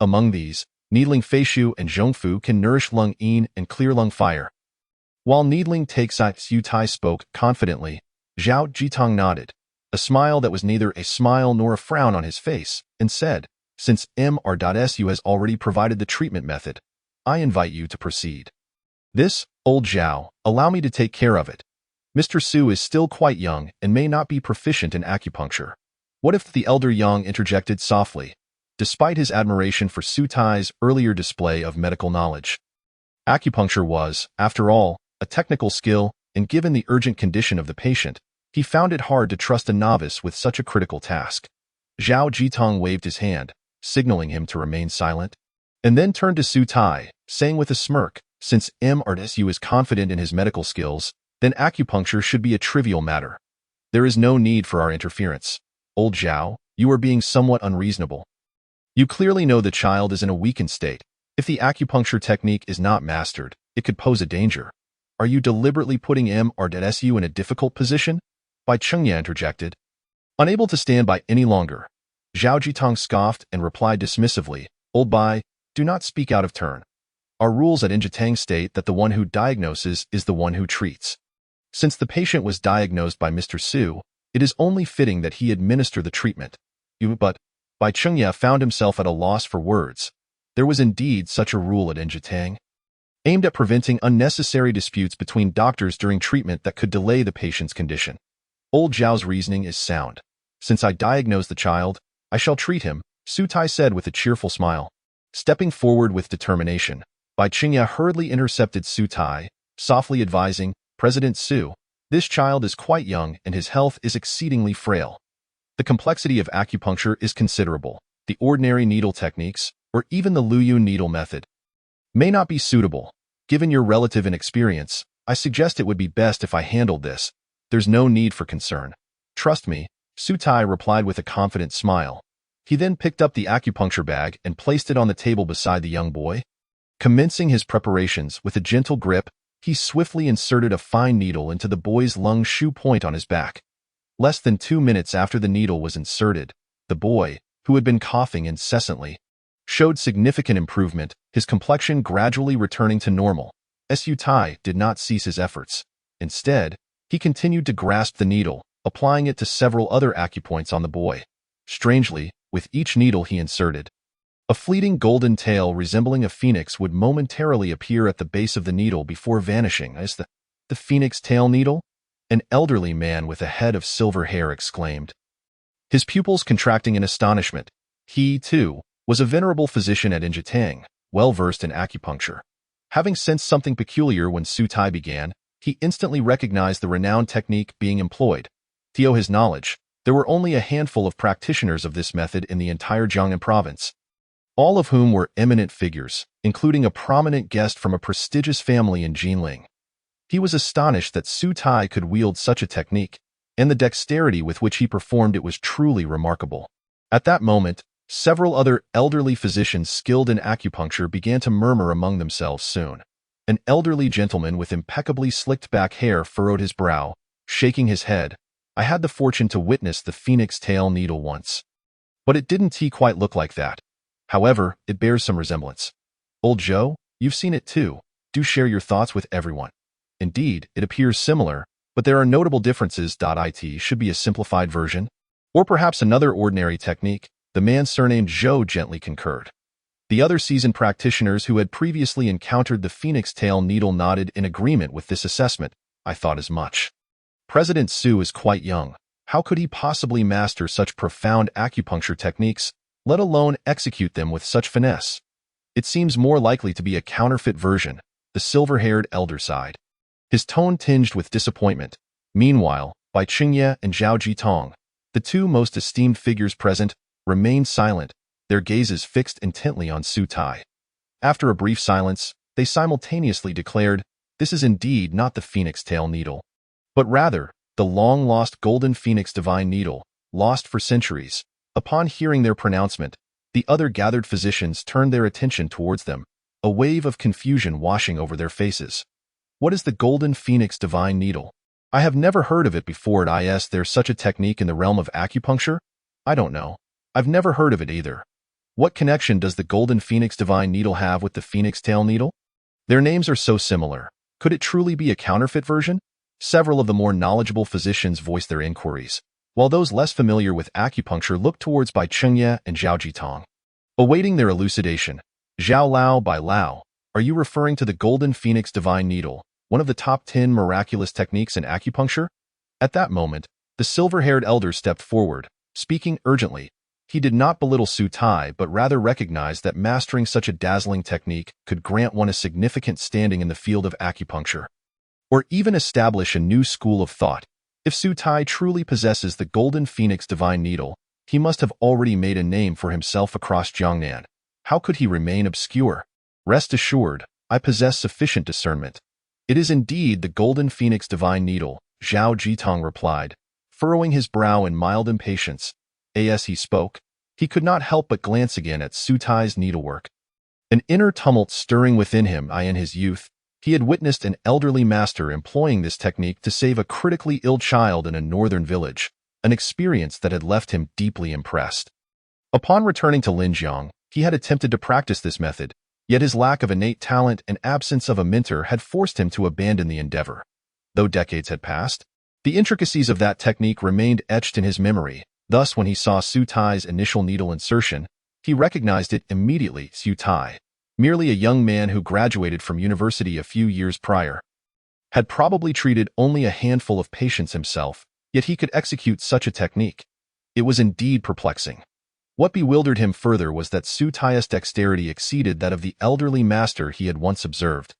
Among these, needling Feishu and Zhongfu can nourish lung akin and clear lung fire. While needling takes Su Tai spoke confidently, Zhao Jitong nodded, a smile that was neither a smile nor a frown on his face, and said, since Su has already provided the treatment method, I invite you to proceed. This, old Zhao, allow me to take care of it. Mr. Su is still quite young and may not be proficient in acupuncture. What if the elder Yang interjected softly, despite his admiration for Su Tai's earlier display of medical knowledge? Acupuncture was, after all, a technical skill, and given the urgent condition of the patient, he found it hard to trust a novice with such a critical task. Zhao Jitong waved his hand, signaling him to remain silent, and then turned to Su Tai, saying with a smirk, since Su is confident in his medical skills, then acupuncture should be a trivial matter. There is no need for our interference. Old Zhao, You are being somewhat unreasonable. You clearly know the child is in a weakened state. If the acupuncture technique is not mastered, it could pose a danger. Are you deliberately putting lmmortal in a difficult position? Bai Chengye interjected. Unable to stand by any longer, Zhao Jitong scoffed and replied dismissively, Old Bai, do not speak out of turn. Our rules at Injitang state that the one who diagnoses is the one who treats. Since the patient was diagnosed by Mr. Su, it is only fitting that he administer the treatment. But Bai Chengye found himself at a loss for words. There was indeed such a rule at Injitang, aimed at preventing unnecessary disputes between doctors during treatment that could delay the patient's condition. Old Zhao's reasoning is sound. Since I diagnose the child, I shall treat him, Su Tai said with a cheerful smile. Stepping forward with determination, Bai Chengye hurriedly intercepted Su Tai, softly advising, President Su, this child is quite young and his health is exceedingly frail. The complexity of acupuncture is considerable. The ordinary needle techniques, or even the Luyu needle method, may not be suitable. Given your relative inexperience, I suggest it would be best if I handled this. There's no need for concern. Trust me, Su Tai replied with a confident smile. He then picked up the acupuncture bag and placed it on the table beside the young boy. Commencing his preparations with a gentle grip, he swiftly inserted a fine needle into the boy's lung shu point on his back. Less than 2 minutes after the needle was inserted, the boy, who had been coughing incessantly, showed significant improvement, his complexion gradually returning to normal. Su Tai did not cease his efforts. Instead, he continued to grasp the needle, applying it to several other acupoints on the boy. Strangely, with each needle he inserted, a fleeting golden tail resembling a phoenix would momentarily appear at the base of the needle before vanishing. As the phoenix tail needle? An elderly man with a head of silver hair exclaimed, his pupils contracting in astonishment. He, too, was a venerable physician at Injitang, well-versed in acupuncture. Having sensed something peculiar when Su Tai began, he instantly recognized the renowned technique being employed. To his knowledge, there were only a handful of practitioners of this method in the entire Jiangnan province, all of whom were eminent figures, including a prominent guest from a prestigious family in Jinling. He was astonished that Su Tai could wield such a technique, and the dexterity with which he performed it was truly remarkable. At that moment, several other elderly physicians skilled in acupuncture began to murmur among themselves soon. An elderly gentleman with impeccably slicked-back hair furrowed his brow, shaking his head. I had the fortune to witness the phoenix tail needle once, but it didn't quite look like that. However, it bears some resemblance. Old Joe, you've seen it too. Do share your thoughts with everyone. Indeed, it appears similar, but there are notable differences. It should be a simplified version, or perhaps another ordinary technique, the man surnamed Zhou gently concurred. The other seasoned practitioners who had previously encountered the phoenix tail needle nodded in agreement with this assessment. I thought as much. President Su is quite young. How could he possibly master such profound acupuncture techniques, let alone execute them with such finesse? It seems more likely to be a counterfeit version, the silver-haired elder sighed, his tone tinged with disappointment. Meanwhile, Bai Chengye and Zhao Jitong, the two most esteemed figures present, remained silent, their gazes fixed intently on Su Tai. After a brief silence, they simultaneously declared, this is indeed not the phoenix tail needle, but rather, the long-lost golden phoenix divine needle, lost for centuries. Upon hearing their pronouncement, the other gathered physicians turned their attention towards them, a wave of confusion washing over their faces. What is the golden phoenix divine needle? I have never heard of it before. There's such a technique in the realm of acupuncture? I don't know. I've never heard of it either. What connection does the golden phoenix divine needle have with the phoenix tail needle? Their names are so similar. Could it truly be a counterfeit version? Several of the more knowledgeable physicians voiced their inquiries, while those less familiar with acupuncture looked towards Bai Chengye and Zhao Jitong. Awaiting their elucidation, Zhao Lao Bai Lao, are you referring to the golden phoenix divine needle, one of the top 10 miraculous techniques in acupuncture? At that moment, the silver-haired elder stepped forward, speaking urgently. He did not belittle Su Tai but rather recognized that mastering such a dazzling technique could grant one a significant standing in the field of acupuncture, or even establish a new school of thought. If Su Tai truly possesses the golden phoenix divine needle, he must have already made a name for himself across Jiangnan. How could he remain obscure? Rest assured, I possess sufficient discernment. It is indeed the golden phoenix divine needle, Zhao Jitong replied, furrowing his brow in mild impatience. As he spoke, he could not help but glance again at Su Tai's needlework. An inner tumult stirring within him. In his youth, he had witnessed an elderly master employing this technique to save a critically ill child in a northern village, an experience that had left him deeply impressed. Upon returning to Linjiang, he had attempted to practice this method, yet his lack of innate talent and absence of a mentor had forced him to abandon the endeavor. Though decades had passed, the intricacies of that technique remained etched in his memory. Thus, when he saw Su Tai's initial needle insertion, he recognized it immediately. Su Tai, merely a young man who graduated from university a few years prior, had probably treated only a handful of patients himself, yet he could execute such a technique. It was indeed perplexing. What bewildered him further was that Su Tai's dexterity exceeded that of the elderly master he had once observed,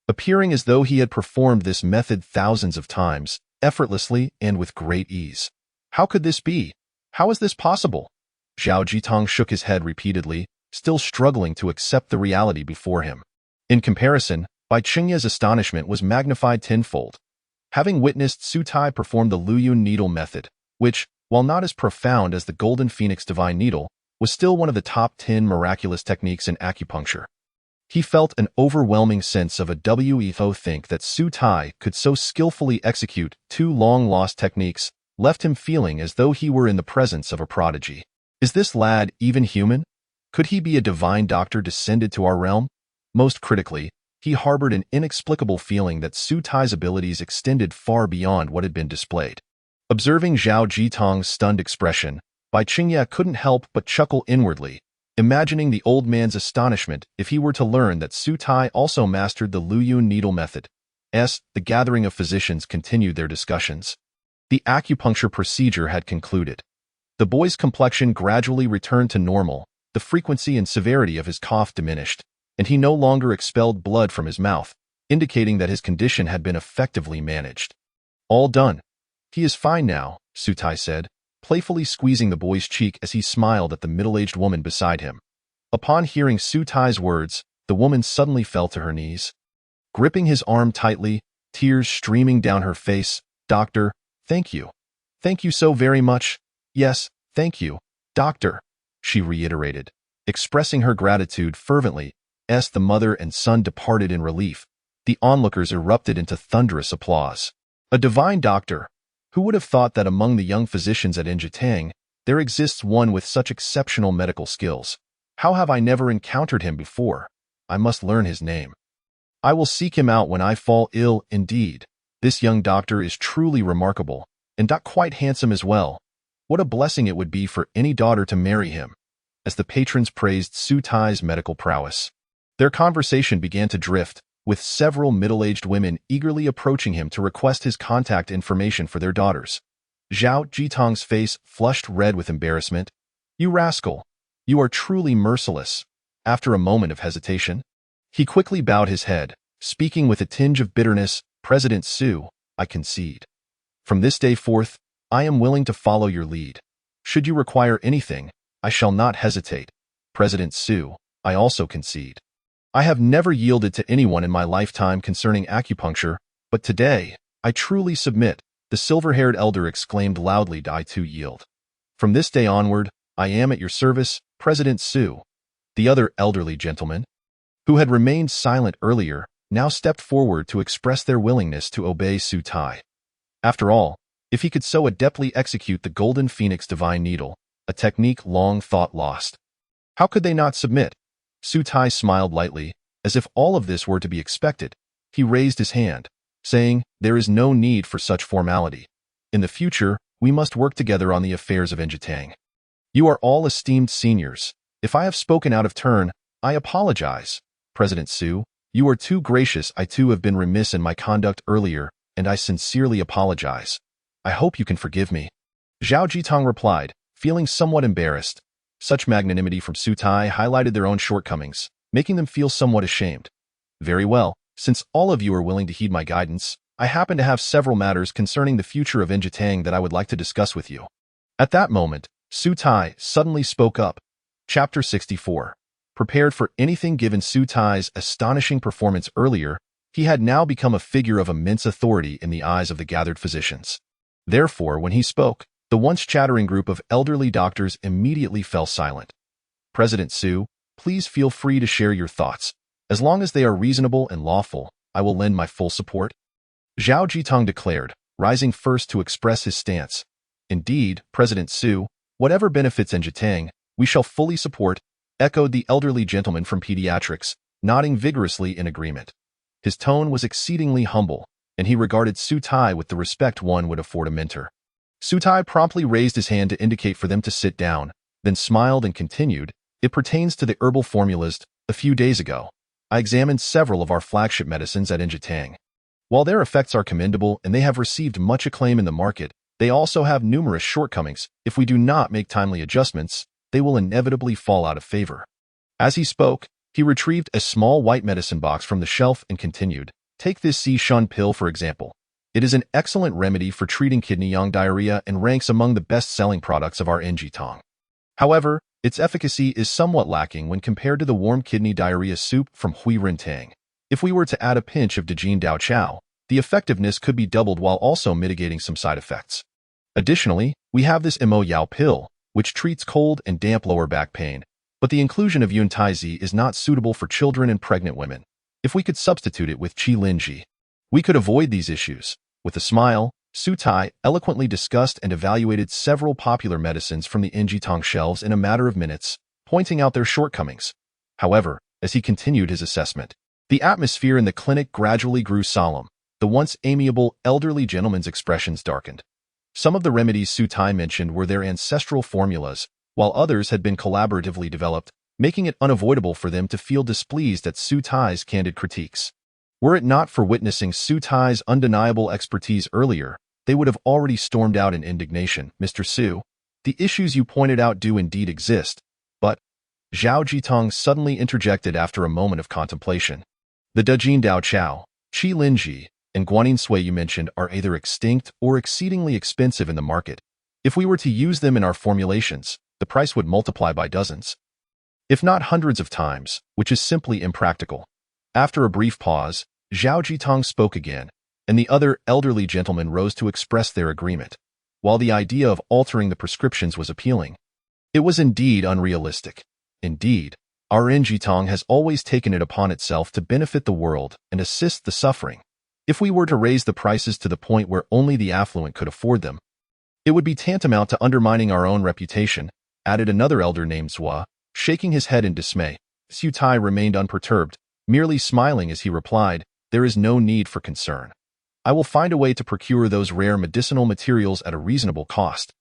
appearing as though he had performed this method thousands of times, effortlessly and with great ease. How could this be? How is this possible? Zhao Jitong shook his head repeatedly, still struggling to accept the reality before him. In comparison, Bai Qingya's astonishment was magnified tenfold. Having witnessed Su Tai perform the Luyun needle method, which, while not as profound as the Golden Phoenix Divine Needle, was still one of the top 10 miraculous techniques in acupuncture. He felt an overwhelming sense of a wo think that Su Tai could so skillfully execute two long-lost techniques left him feeling as though he were in the presence of a prodigy. Is this lad even human? Could he be a divine doctor descended to our realm? Most critically, he harbored an inexplicable feeling that Su Tai's abilities extended far beyond what had been displayed. Observing Zhao Jitong's stunned expression, Bai Qingya couldn't help but chuckle inwardly, imagining the old man's astonishment if he were to learn that Su Tai also mastered the Luyun needle method. The gathering of physicians continued their discussions. The acupuncture procedure had concluded. The boy's complexion gradually returned to normal, the frequency and severity of his cough diminished, and he no longer expelled blood from his mouth, indicating that his condition had been effectively managed. All done. He is fine now, Su Tai said, playfully squeezing the boy's cheek as he smiled at the middle-aged woman beside him. Upon hearing Su Tai's words, the woman suddenly fell to her knees. Gripping his arm tightly, tears streaming down her face, "Doctor, thank you. Thank you so very much. Yes, thank you, doctor," she reiterated, expressing her gratitude fervently. As the mother and son departed in relief, the onlookers erupted into thunderous applause. A divine doctor! Who would have thought that among the young physicians at Injitang, there exists one with such exceptional medical skills? How have I never encountered him before? I must learn his name. I will seek him out when I fall ill. Indeed, this young doctor is truly remarkable, and quite handsome as well. What a blessing it would be for any daughter to marry him. As the patrons praised Su Tai's medical prowess, their conversation began to drift, with several middle-aged women eagerly approaching him to request his contact information for their daughters. Zhao Jitong's face flushed red with embarrassment. "You rascal! You are truly merciless." After a moment of hesitation, he quickly bowed his head, speaking with a tinge of bitterness. "President Su, I concede. From this day forth, I am willing to follow your lead. Should you require anything, I shall not hesitate. President Su, I also concede. I have never yielded to anyone in my lifetime concerning acupuncture, but today, I truly submit," the silver-haired elder exclaimed loudly. "I too yield. From this day onward, I am at your service, President Su." The other elderly gentlemen, who had remained silent earlier, now stepped forward to express their willingness to obey Su Tai. After all, if he could so adeptly execute the Golden Phoenix Divine Needle, a technique long thought lost, how could they not submit? Su Tai smiled lightly, as if all of this were to be expected. He raised his hand, saying, "There is no need for such formality. In the future, we must work together on the affairs of Injitang. You are all esteemed seniors. If I have spoken out of turn, I apologize. President Su, you are too gracious. I too have been remiss in my conduct earlier, and I sincerely apologize. I hope you can forgive me." Zhao Jitong replied, feeling somewhat embarrassed. Such magnanimity from Su Tai highlighted their own shortcomings, making them feel somewhat ashamed. "Very well, since all of you are willing to heed my guidance, I happen to have several matters concerning the future of Injitang that I would like to discuss with you." At that moment, Su Tai suddenly spoke up. Chapter 64. Prepared for anything. Given Su Tai's astonishing performance earlier, he had now become a figure of immense authority in the eyes of the gathered physicians. Therefore, when he spoke, The once chattering group of elderly doctors immediately fell silent. President Su, please feel free to share your thoughts. As long as they are reasonable and lawful, I will lend my full support. Zhao Jitong declared, rising first to express his stance. Indeed, President Su, whatever benefits Njitang, we shall fully support, echoed the elderly gentleman from pediatrics, nodding vigorously in agreement. His tone was exceedingly humble, and he regarded Su Tai with the respect one would afford a mentor. Su Tai promptly raised his hand to indicate for them to sit down, then smiled and continued, "It pertains to the herbal formulas. A few days ago, I examined several of our flagship medicines at Njitang. While their effects are commendable and they have received much acclaim in the market, they also have numerous shortcomings. If we do not make timely adjustments, they will inevitably fall out of favor." As he spoke, he retrieved a small white medicine box from the shelf and continued, "Take this C. Shun pill for example. It is an excellent remedy for treating kidney yang diarrhea and ranks among the best-selling products of our Njitang. However, its efficacy is somewhat lacking when compared to the warm kidney diarrhea soup from Hui Rintang. If we were to add a pinch of Dajin Dao Chao, the effectiveness could be doubled while also mitigating some side effects. Additionally, we have this Mo Yao pill, which treats cold and damp lower back pain, but the inclusion of Yun Tai Zi is not suitable for children and pregnant women. If we could substitute it with Qi Lin Ji, we could avoid these issues." With a smile, Su Tai eloquently discussed and evaluated several popular medicines from the Njitang shelves in a matter of minutes, pointing out their shortcomings. However, as he continued his assessment, the atmosphere in the clinic gradually grew solemn. The once amiable elderly gentleman's expressions darkened. Some of the remedies Su Tai mentioned were their ancestral formulas, while others had been collaboratively developed, making it unavoidable for them to feel displeased at Su Tai's candid critiques. Were it not for witnessing Su Tai's undeniable expertise earlier, they would have already stormed out in indignation. "Mr. Su, the issues you pointed out do indeed exist, but..." Zhao Jitong suddenly interjected after a moment of contemplation. "The Dajin Dao Chao, Qi Lin Ji, and Guanyin Sui you mentioned are either extinct or exceedingly expensive in the market. If we were to use them in our formulations, the price would multiply by dozens, if not hundreds of times, which is simply impractical." After a brief pause, Zhao Jitong spoke again, and the other elderly gentlemen rose to express their agreement. While the idea of altering the prescriptions was appealing, it was indeed unrealistic. Indeed, our Njitang has always taken it upon itself to benefit the world and assist the suffering. If we were to raise the prices to the point where only the affluent could afford them, it would be tantamount to undermining our own reputation, added another elder named Zhua, shaking his head in dismay. Su Tai remained unperturbed, merely smiling as he replied, "There is no need for concern. I will find a way to procure those rare medicinal materials at a reasonable cost,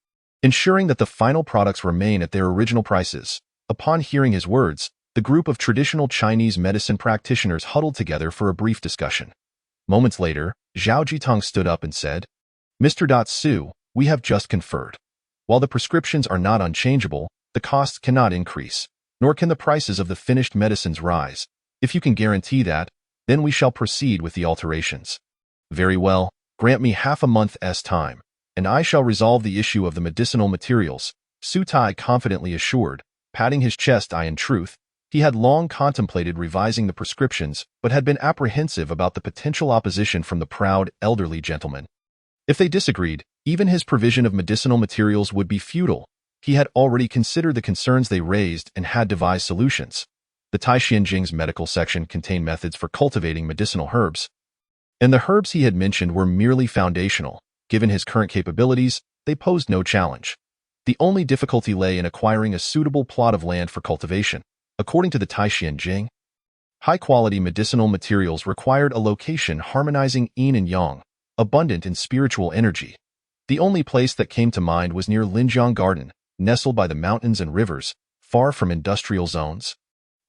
ensuring that the final products remain at their original prices." Upon hearing his words, the group of traditional Chinese medicine practitioners huddled together for a brief discussion. Moments later, Zhao Jitong stood up and said, "Mr. Su, we have just conferred. While the prescriptions are not unchangeable, the costs cannot increase, nor can the prices of the finished medicines rise. If you can guarantee that, then we shall proceed with the alterations." "Very well, grant me half a month's time, and I shall resolve the issue of the medicinal materials," Su Tai confidently assured, patting his chest. In truth, he had long contemplated revising the prescriptions, but had been apprehensive about the potential opposition from the proud, elderly gentleman. If they disagreed, even his provision of medicinal materials would be futile. He had already considered the concerns they raised and had devised solutions. The Taishan Jing's medical section contained methods for cultivating medicinal herbs, and the herbs he had mentioned were merely foundational. Given his current capabilities, they posed no challenge. The only difficulty lay in acquiring a suitable plot of land for cultivation. According to the Taishan Jing, high-quality medicinal materials required a location harmonizing yin and yang, abundant in spiritual energy. The only place that came to mind was near Linjiang Garden, nestled by the mountains and rivers, far from industrial zones,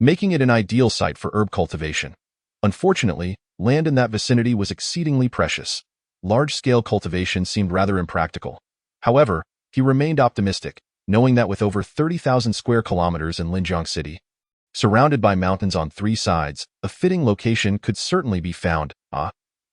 making it an ideal site for herb cultivation. Unfortunately, land in that vicinity was exceedingly precious. Large-scale cultivation seemed rather impractical. However, he remained optimistic, knowing that with over 30,000 square kilometers in Linjiang City, surrounded by mountains on three sides, a fitting location could certainly be found.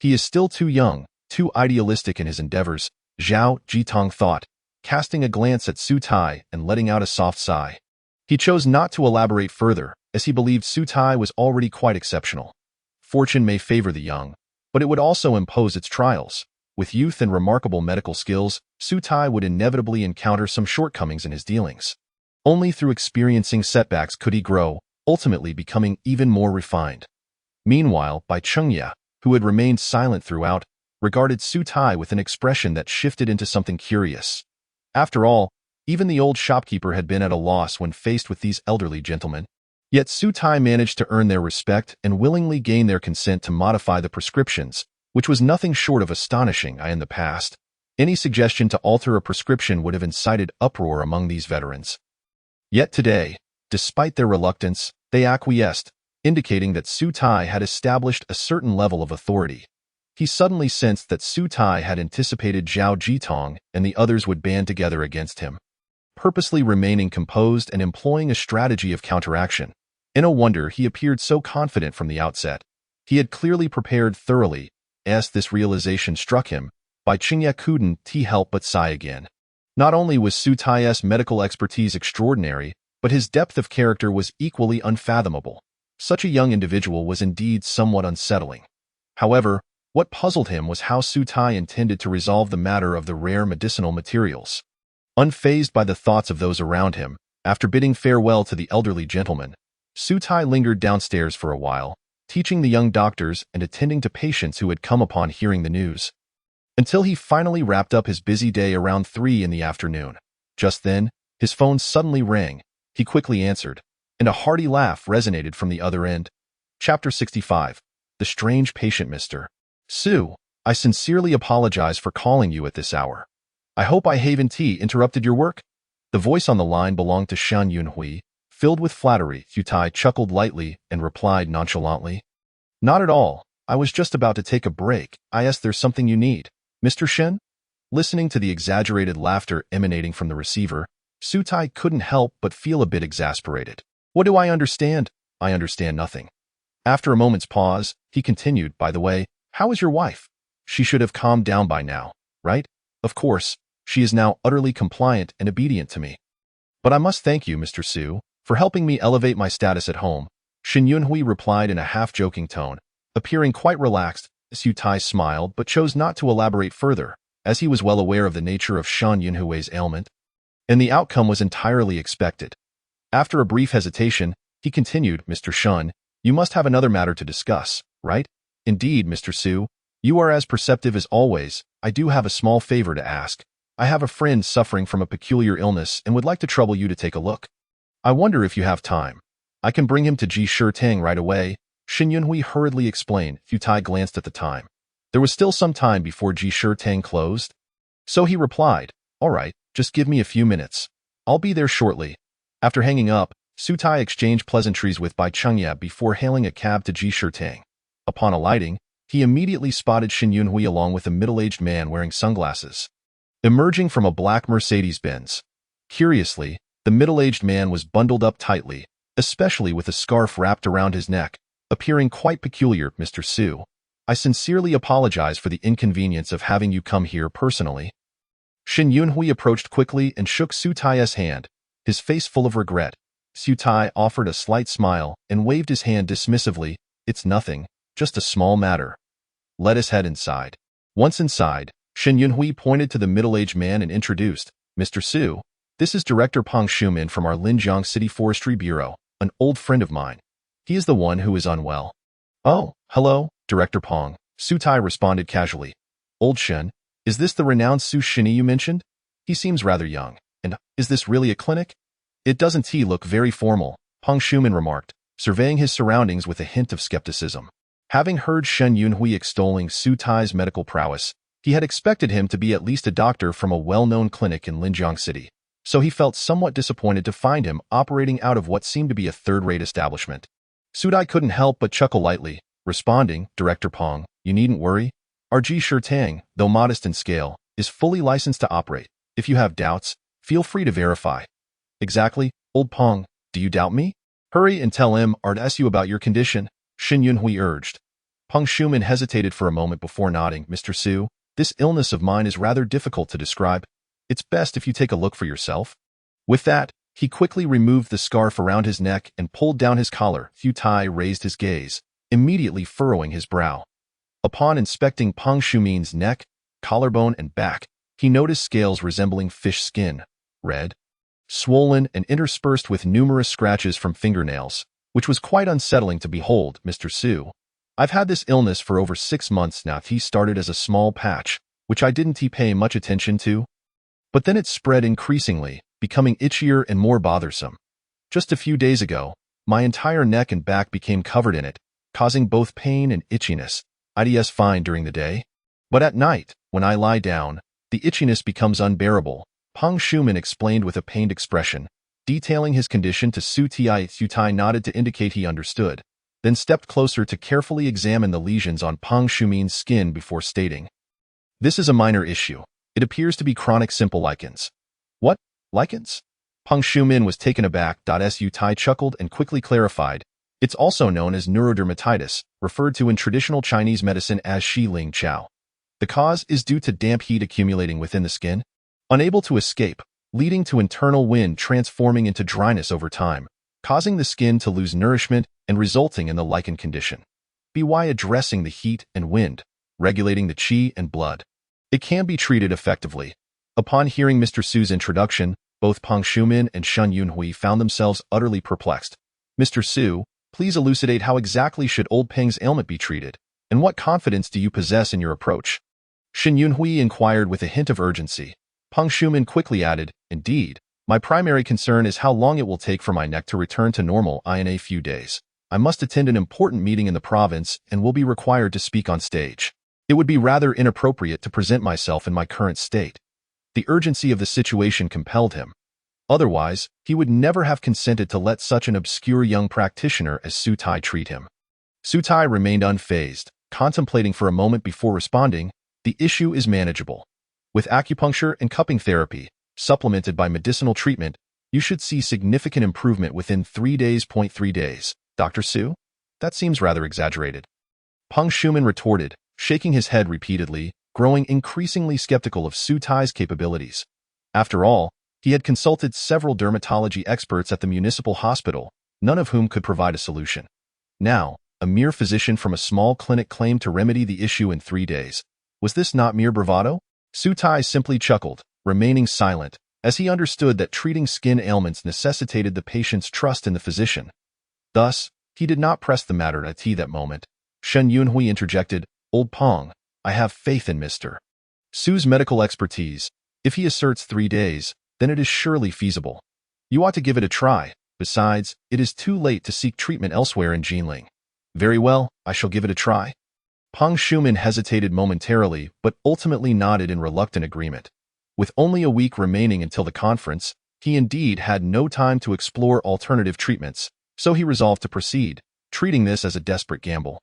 He is still too young, too idealistic in his endeavors, Zhao Jitong thought, casting a glance at Su Tai and letting out a soft sigh. He chose not to elaborate further, as he believed Su Tai was already quite exceptional. Fortune may favor the young, but it would also impose its trials. With youth and remarkable medical skills, Su Tai would inevitably encounter some shortcomings in his dealings. Only through experiencing setbacks could he grow, ultimately becoming even more refined. Meanwhile, Bai Chengya, who had remained silent throughout, regarded Su Tai with an expression that shifted into something curious. After all, even the old shopkeeper had been at a loss when faced with these elderly gentlemen. Yet Su Tai managed to earn their respect and willingly gain their consent to modify the prescriptions, which was nothing short of astonishing in the past. Any suggestion to alter a prescription would have incited uproar among these veterans. Yet today, despite their reluctance, they acquiesced, indicating that Su Tai had established a certain level of authority. He suddenly sensed that Su Tai had anticipated Zhao Jitong and the others would band together against him. Purposely remaining composed and employing a strategy of counteraction. No wonder he appeared so confident from the outset. He had clearly prepared thoroughly. As this realization struck him, Bai Chengya couldn't help but sigh again. Not only was Su Tai's medical expertise extraordinary, but his depth of character was equally unfathomable. Such a young individual was indeed somewhat unsettling. However, what puzzled him was how Su Tai intended to resolve the matter of the rare medicinal materials. Unfazed by the thoughts of those around him, after bidding farewell to the elderly gentleman, Su Tai lingered downstairs for a while, teaching the young doctors and attending to patients who had come upon hearing the news. Until he finally wrapped up his busy day around 3 in the afternoon. Just then, his phone suddenly rang. He quickly answered, and a hearty laugh resonated from the other end. Chapter 65. The Strange Patient. Mr. Su, I sincerely apologize for calling you at this hour. I hope I haven't interrupted your work? The voice on the line belonged to Shan Yunhui. Filled with flattery, Su Tai chuckled lightly and replied nonchalantly, Not at all. I was just about to take a break. I asked there's something you need. Mr. Shen? Listening to the exaggerated laughter emanating from the receiver, Su Tai couldn't help but feel a bit exasperated. What do I understand? I understand nothing. After a moment's pause, he continued, By the way, how is your wife? She should have calmed down by now, right? Of course, she is now utterly compliant and obedient to me. But I must thank you, Mr. Su, for helping me elevate my status at home, Shen Yunhui replied in a half-joking tone. Appearing quite relaxed, Su Tai smiled but chose not to elaborate further, as he was well aware of the nature of Shan Yunhui's ailment. And the outcome was entirely expected. After a brief hesitation, he continued, Mr. Shen, you must have another matter to discuss, right? Indeed, Mr. Su, you are as perceptive as always. I do have a small favor to ask. I have a friend suffering from a peculiar illness and would like to trouble you to take a look. I wonder if you have time. I can bring him to Ji Shitang right away, Shen Yunhui hurriedly explained. Su Tai glanced at the time. There was still some time before Ji Shitang closed. So he replied, All right, just give me a few minutes. I'll be there shortly. After hanging up, Su Tai exchanged pleasantries with Bai Chengya before hailing a cab to Ji Shitang. Upon alighting, he immediately spotted Shen Yunhui along with a middle-aged man wearing sunglasses, emerging from a black Mercedes-Benz. Curiously, the middle-aged man was bundled up tightly, especially with a scarf wrapped around his neck, appearing quite peculiar. Mr. Su, I sincerely apologize for the inconvenience of having you come here personally. Shen Yunhui approached quickly and shook Su Tai's hand, his face full of regret. Su Tai offered a slight smile and waved his hand dismissively. It's nothing, just a small matter. Let us head inside. Once inside, Shen Yunhui pointed to the middle-aged man and introduced, Mr. Su, this is Director Pang Shumin from our Linjiang City Forestry Bureau, an old friend of mine. He is the one who is unwell. Oh, hello, Director Pang, Su Tai responded casually. Old Shen, is this the renowned Su Shini you mentioned? He seems rather young. And is this really a clinic? It doesn't look very formal, Pang Shumin remarked, surveying his surroundings with a hint of skepticism. Having heard Shen Yunhui extolling Su Tai's medical prowess, he had expected him to be at least a doctor from a well-known clinic in Linjiang City, so he felt somewhat disappointed to find him operating out of what seemed to be a third-rate establishment. Su Tai couldn't help but chuckle lightly, responding, Director Pang, you needn't worry. Our Ji Shitang, though modest in scale, is fully licensed to operate. If you have doubts, feel free to verify. Exactly, old Pang, do you doubt me? Hurry and tell MRS about your condition, Shen Yunhui urged. Pang Shumin hesitated for a moment before nodding. Mr. Su, this illness of mine is rather difficult to describe. It's best if you take a look for yourself. With that, he quickly removed the scarf around his neck and pulled down his collar. Su Tai raised his gaze, immediately furrowing his brow. Upon inspecting Pang Shumin's neck, collarbone, and back, he noticed scales resembling fish skin, red, swollen, and interspersed with numerous scratches from fingernails, which was quite unsettling to behold. Mr. Su, I've had this illness for over 6 months now. He started as a small patch, which I didn't pay much attention to, but then it spread increasingly, becoming itchier and more bothersome. Just a few days ago, my entire neck and back became covered in it, causing both pain and itchiness. It's fine during the day, but at night, when I lie down, the itchiness becomes unbearable, Peng Shumin explained with a pained expression, detailing his condition to Su Tai. Su Tai nodded to indicate he understood, then stepped closer to carefully examine the lesions on Peng Shumin's skin before stating, "This is a minor issue. It appears to be chronic simple lichens." "What? Lichens?" Peng Shumin was taken aback. Su Tai chuckled and quickly clarified, "It's also known as neurodermatitis, referred to in traditional Chinese medicine as Shi Ling Chao. The cause is due to damp heat accumulating within the skin, unable to escape, leading to internal wind transforming into dryness over time, causing the skin to lose nourishment and resulting in the lichen condition. By addressing the heat and wind, regulating the qi and blood, it can be treated effectively." Upon hearing Mr. Su's introduction, both Peng Shumin and Shen Yunhui found themselves utterly perplexed. "Mr. Su, please elucidate how exactly should old Peng's ailment be treated, and what confidence do you possess in your approach?" Shen Yunhui inquired with a hint of urgency. Peng Shumin quickly added, "Indeed, my primary concern is how long it will take for my neck to return to normal in a few days. I must attend an important meeting in the province and will be required to speak on stage. It would be rather inappropriate to present myself in my current state." The urgency of the situation compelled him. Otherwise, he would never have consented to let such an obscure young practitioner as Su Tai treat him. Su Tai remained unfazed, contemplating for a moment before responding, "The issue is manageable. With acupuncture and cupping therapy, supplemented by medicinal treatment, you should see significant improvement within 3 days. 3 days, Dr. Su? That seems rather exaggerated." Peng Shumin retorted, shaking his head repeatedly, growing increasingly skeptical of Su Tai's capabilities. After all, he had consulted several dermatology experts at the municipal hospital, none of whom could provide a solution. Now, a mere physician from a small clinic claimed to remedy the issue in 3 days. Was this not mere bravado? Su Tai simply chuckled, remaining silent, as he understood that treating skin ailments necessitated the patient's trust in the physician. Thus, he did not press the matter at that moment. Shen Yunhui interjected, "Old Peng, I have faith in Mr. Su's medical expertise. If he asserts 3 days, then it is surely feasible. You ought to give it a try. Besides, it is too late to seek treatment elsewhere in Jinling." "Very well, I shall give it a try." Peng Shumin hesitated momentarily, but ultimately nodded in reluctant agreement. With only a week remaining until the conference, he indeed had no time to explore alternative treatments, so he resolved to proceed, treating this as a desperate gamble.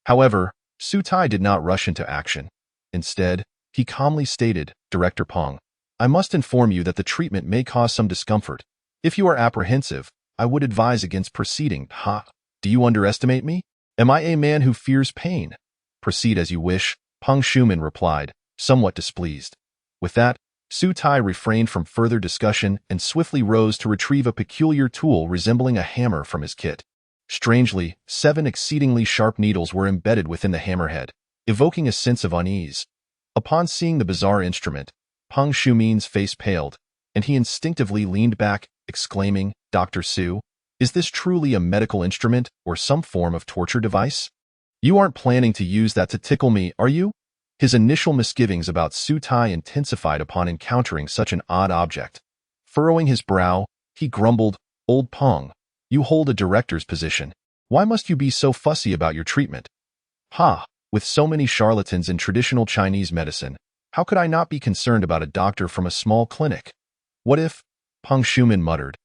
However, Su Tai did not rush into action. Instead, he calmly stated, "Director Peng, I must inform you that the treatment may cause some discomfort. If you are apprehensive, I would advise against proceeding." "Ha! Do you underestimate me? Am I a man who fears pain?" "Proceed as you wish," Peng Shumin replied, somewhat displeased. With that, Su Tai refrained from further discussion and swiftly rose to retrieve a peculiar tool resembling a hammer from his kit. Strangely, 7 exceedingly sharp needles were embedded within the hammerhead, evoking a sense of unease. Upon seeing the bizarre instrument, Peng Shumin's face paled, and he instinctively leaned back, exclaiming, "Dr. Su, is this truly a medical instrument or some form of torture device? You aren't planning to use that to tickle me, are you?" His initial misgivings about Su Tai intensified upon encountering such an odd object. Furrowing his brow, he grumbled, "Old Peng, you hold a director's position. Why must you be so fussy about your treatment?" "Ha! With so many charlatans in traditional Chinese medicine, how could I not be concerned about a doctor from a small clinic? What if?" Peng Shumin muttered.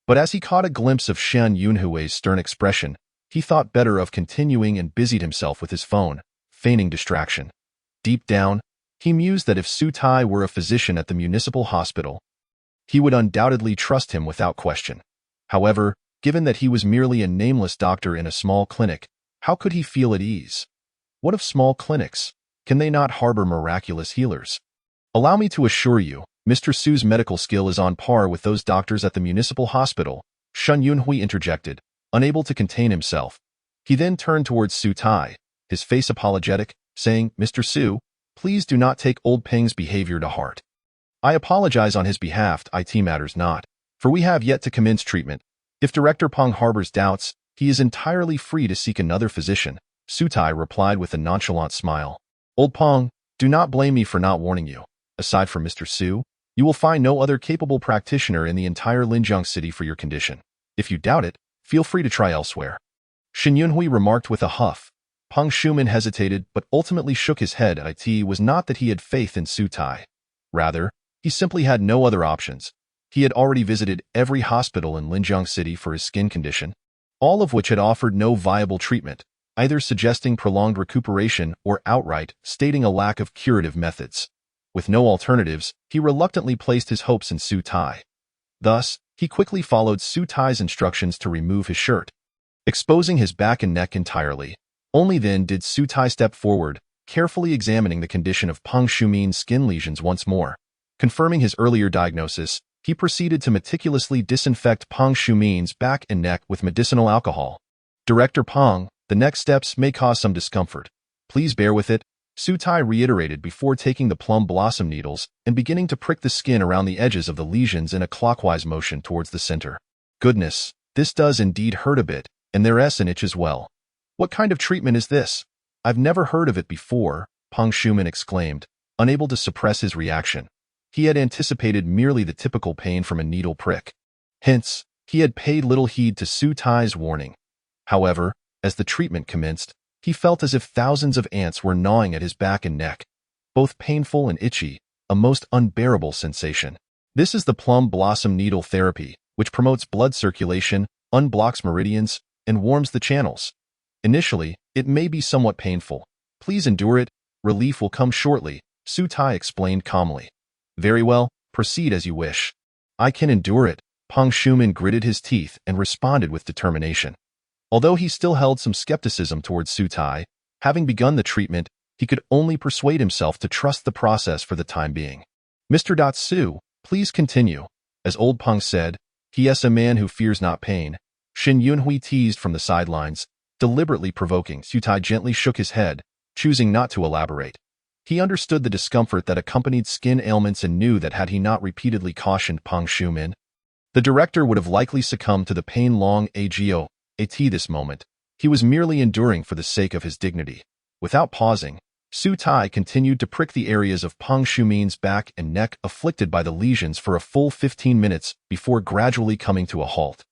But as he caught a glimpse of Shen Yunhui's stern expression, he thought better of continuing and busied himself with his phone, feigning distraction. Deep down, he mused that if Su Tai were a physician at the municipal hospital, he would undoubtedly trust him without question. However, given that he was merely a nameless doctor in a small clinic, how could he feel at ease? What of small clinics? Can they not harbor miraculous healers? "Allow me to assure you, Mr. Su's medical skill is on par with those doctors at the municipal hospital," Shen Yunhui interjected, unable to contain himself. He then turned towards Su Tai, his face apologetic, saying, "Mr. Su, please do not take old Peng's behavior to heart. I apologize on his behalf, it matters not, for we have yet to commence treatment. If Director Peng harbors doubts, he is entirely free to seek another physician, Sutai replied with a nonchalant smile. Old Peng, do not blame me for not warning you. Aside from Mr. Su, you will find no other capable practitioner in the entire Linjiang city for your condition. If you doubt it, feel free to try elsewhere. Shen Yunhui remarked with a huff. Peng Shuman hesitated but ultimately shook his head. It was not that he had faith in Sutai. Rather, he simply had no other options. He had already visited every hospital in Linjiang City for his skin condition, all of which had offered no viable treatment, either suggesting prolonged recuperation or outright stating a lack of curative methods. With no alternatives, he reluctantly placed his hopes in Sutai. Thus, he quickly followed Sutai's instructions to remove his shirt, exposing his back and neck entirely. Only then did Sutai step forward, carefully examining the condition of Peng Shumin's skin lesions once more. Confirming his earlier diagnosis, he proceeded to meticulously disinfect Peng Shumin's back and neck with medicinal alcohol. Director Peng, the next steps may cause some discomfort. Please bear with it, Sutai reiterated before taking the plum blossom needles and beginning to prick the skin around the edges of the lesions in a clockwise motion towards the center. Goodness, this does indeed hurt a bit, and there's an itch as well. What kind of treatment is this? I've never heard of it before, Peng Shumin exclaimed, unable to suppress his reaction. He had anticipated merely the typical pain from a needle prick. Hence, he had paid little heed to Sutai's warning. However, as the treatment commenced, he felt as if thousands of ants were gnawing at his back and neck. Both painful and itchy, a most unbearable sensation. This is the plum blossom needle therapy, which promotes blood circulation, unblocks meridians, and warms the channels. Initially, it may be somewhat painful. Please endure it, relief will come shortly, Sutai explained calmly. Very well, proceed as you wish. I can endure it, Peng Shumin gritted his teeth and responded with determination. Although he still held some skepticism towards Sutai, having begun the treatment, he could only persuade himself to trust the process for the time being. Mr. Su, please continue. As old Peng said, he is a man who fears not pain. Shen Yunhui teased from the sidelines, deliberately provoking. Sutai gently shook his head, choosing not to elaborate. He understood the discomfort that accompanied skin ailments and knew that had he not repeatedly cautioned Peng Shumin, the director would have likely succumbed to the pain long ago. This moment, he was merely enduring for the sake of his dignity. Without pausing, Sutai continued to prick the areas of Peng Shumin's back and neck afflicted by the lesions for a full 15 minutes before gradually coming to a halt.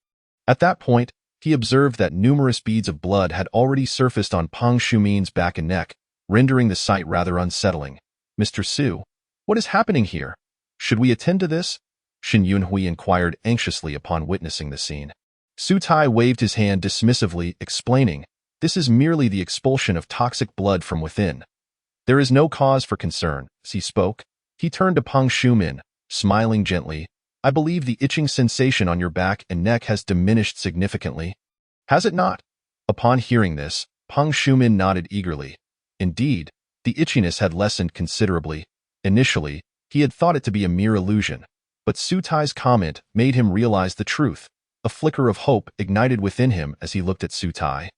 At that point, he observed that numerous beads of blood had already surfaced on Peng Shumin's back and neck, rendering the sight rather unsettling. Mr. Su, what is happening here? Should we attend to this? Shen Yunhui inquired anxiously upon witnessing the scene. Sutai waved his hand dismissively, explaining, this is merely the expulsion of toxic blood from within. There is no cause for concern. As he spoke, he turned to Peng Shumin, smiling gently. I believe the itching sensation on your back and neck has diminished significantly. Has it not? Upon hearing this, Peng Shumin nodded eagerly. Indeed, the itchiness had lessened considerably. Initially, he had thought it to be a mere illusion, but Sutai's comment made him realize the truth. A flicker of hope ignited within him as he looked at Sutai,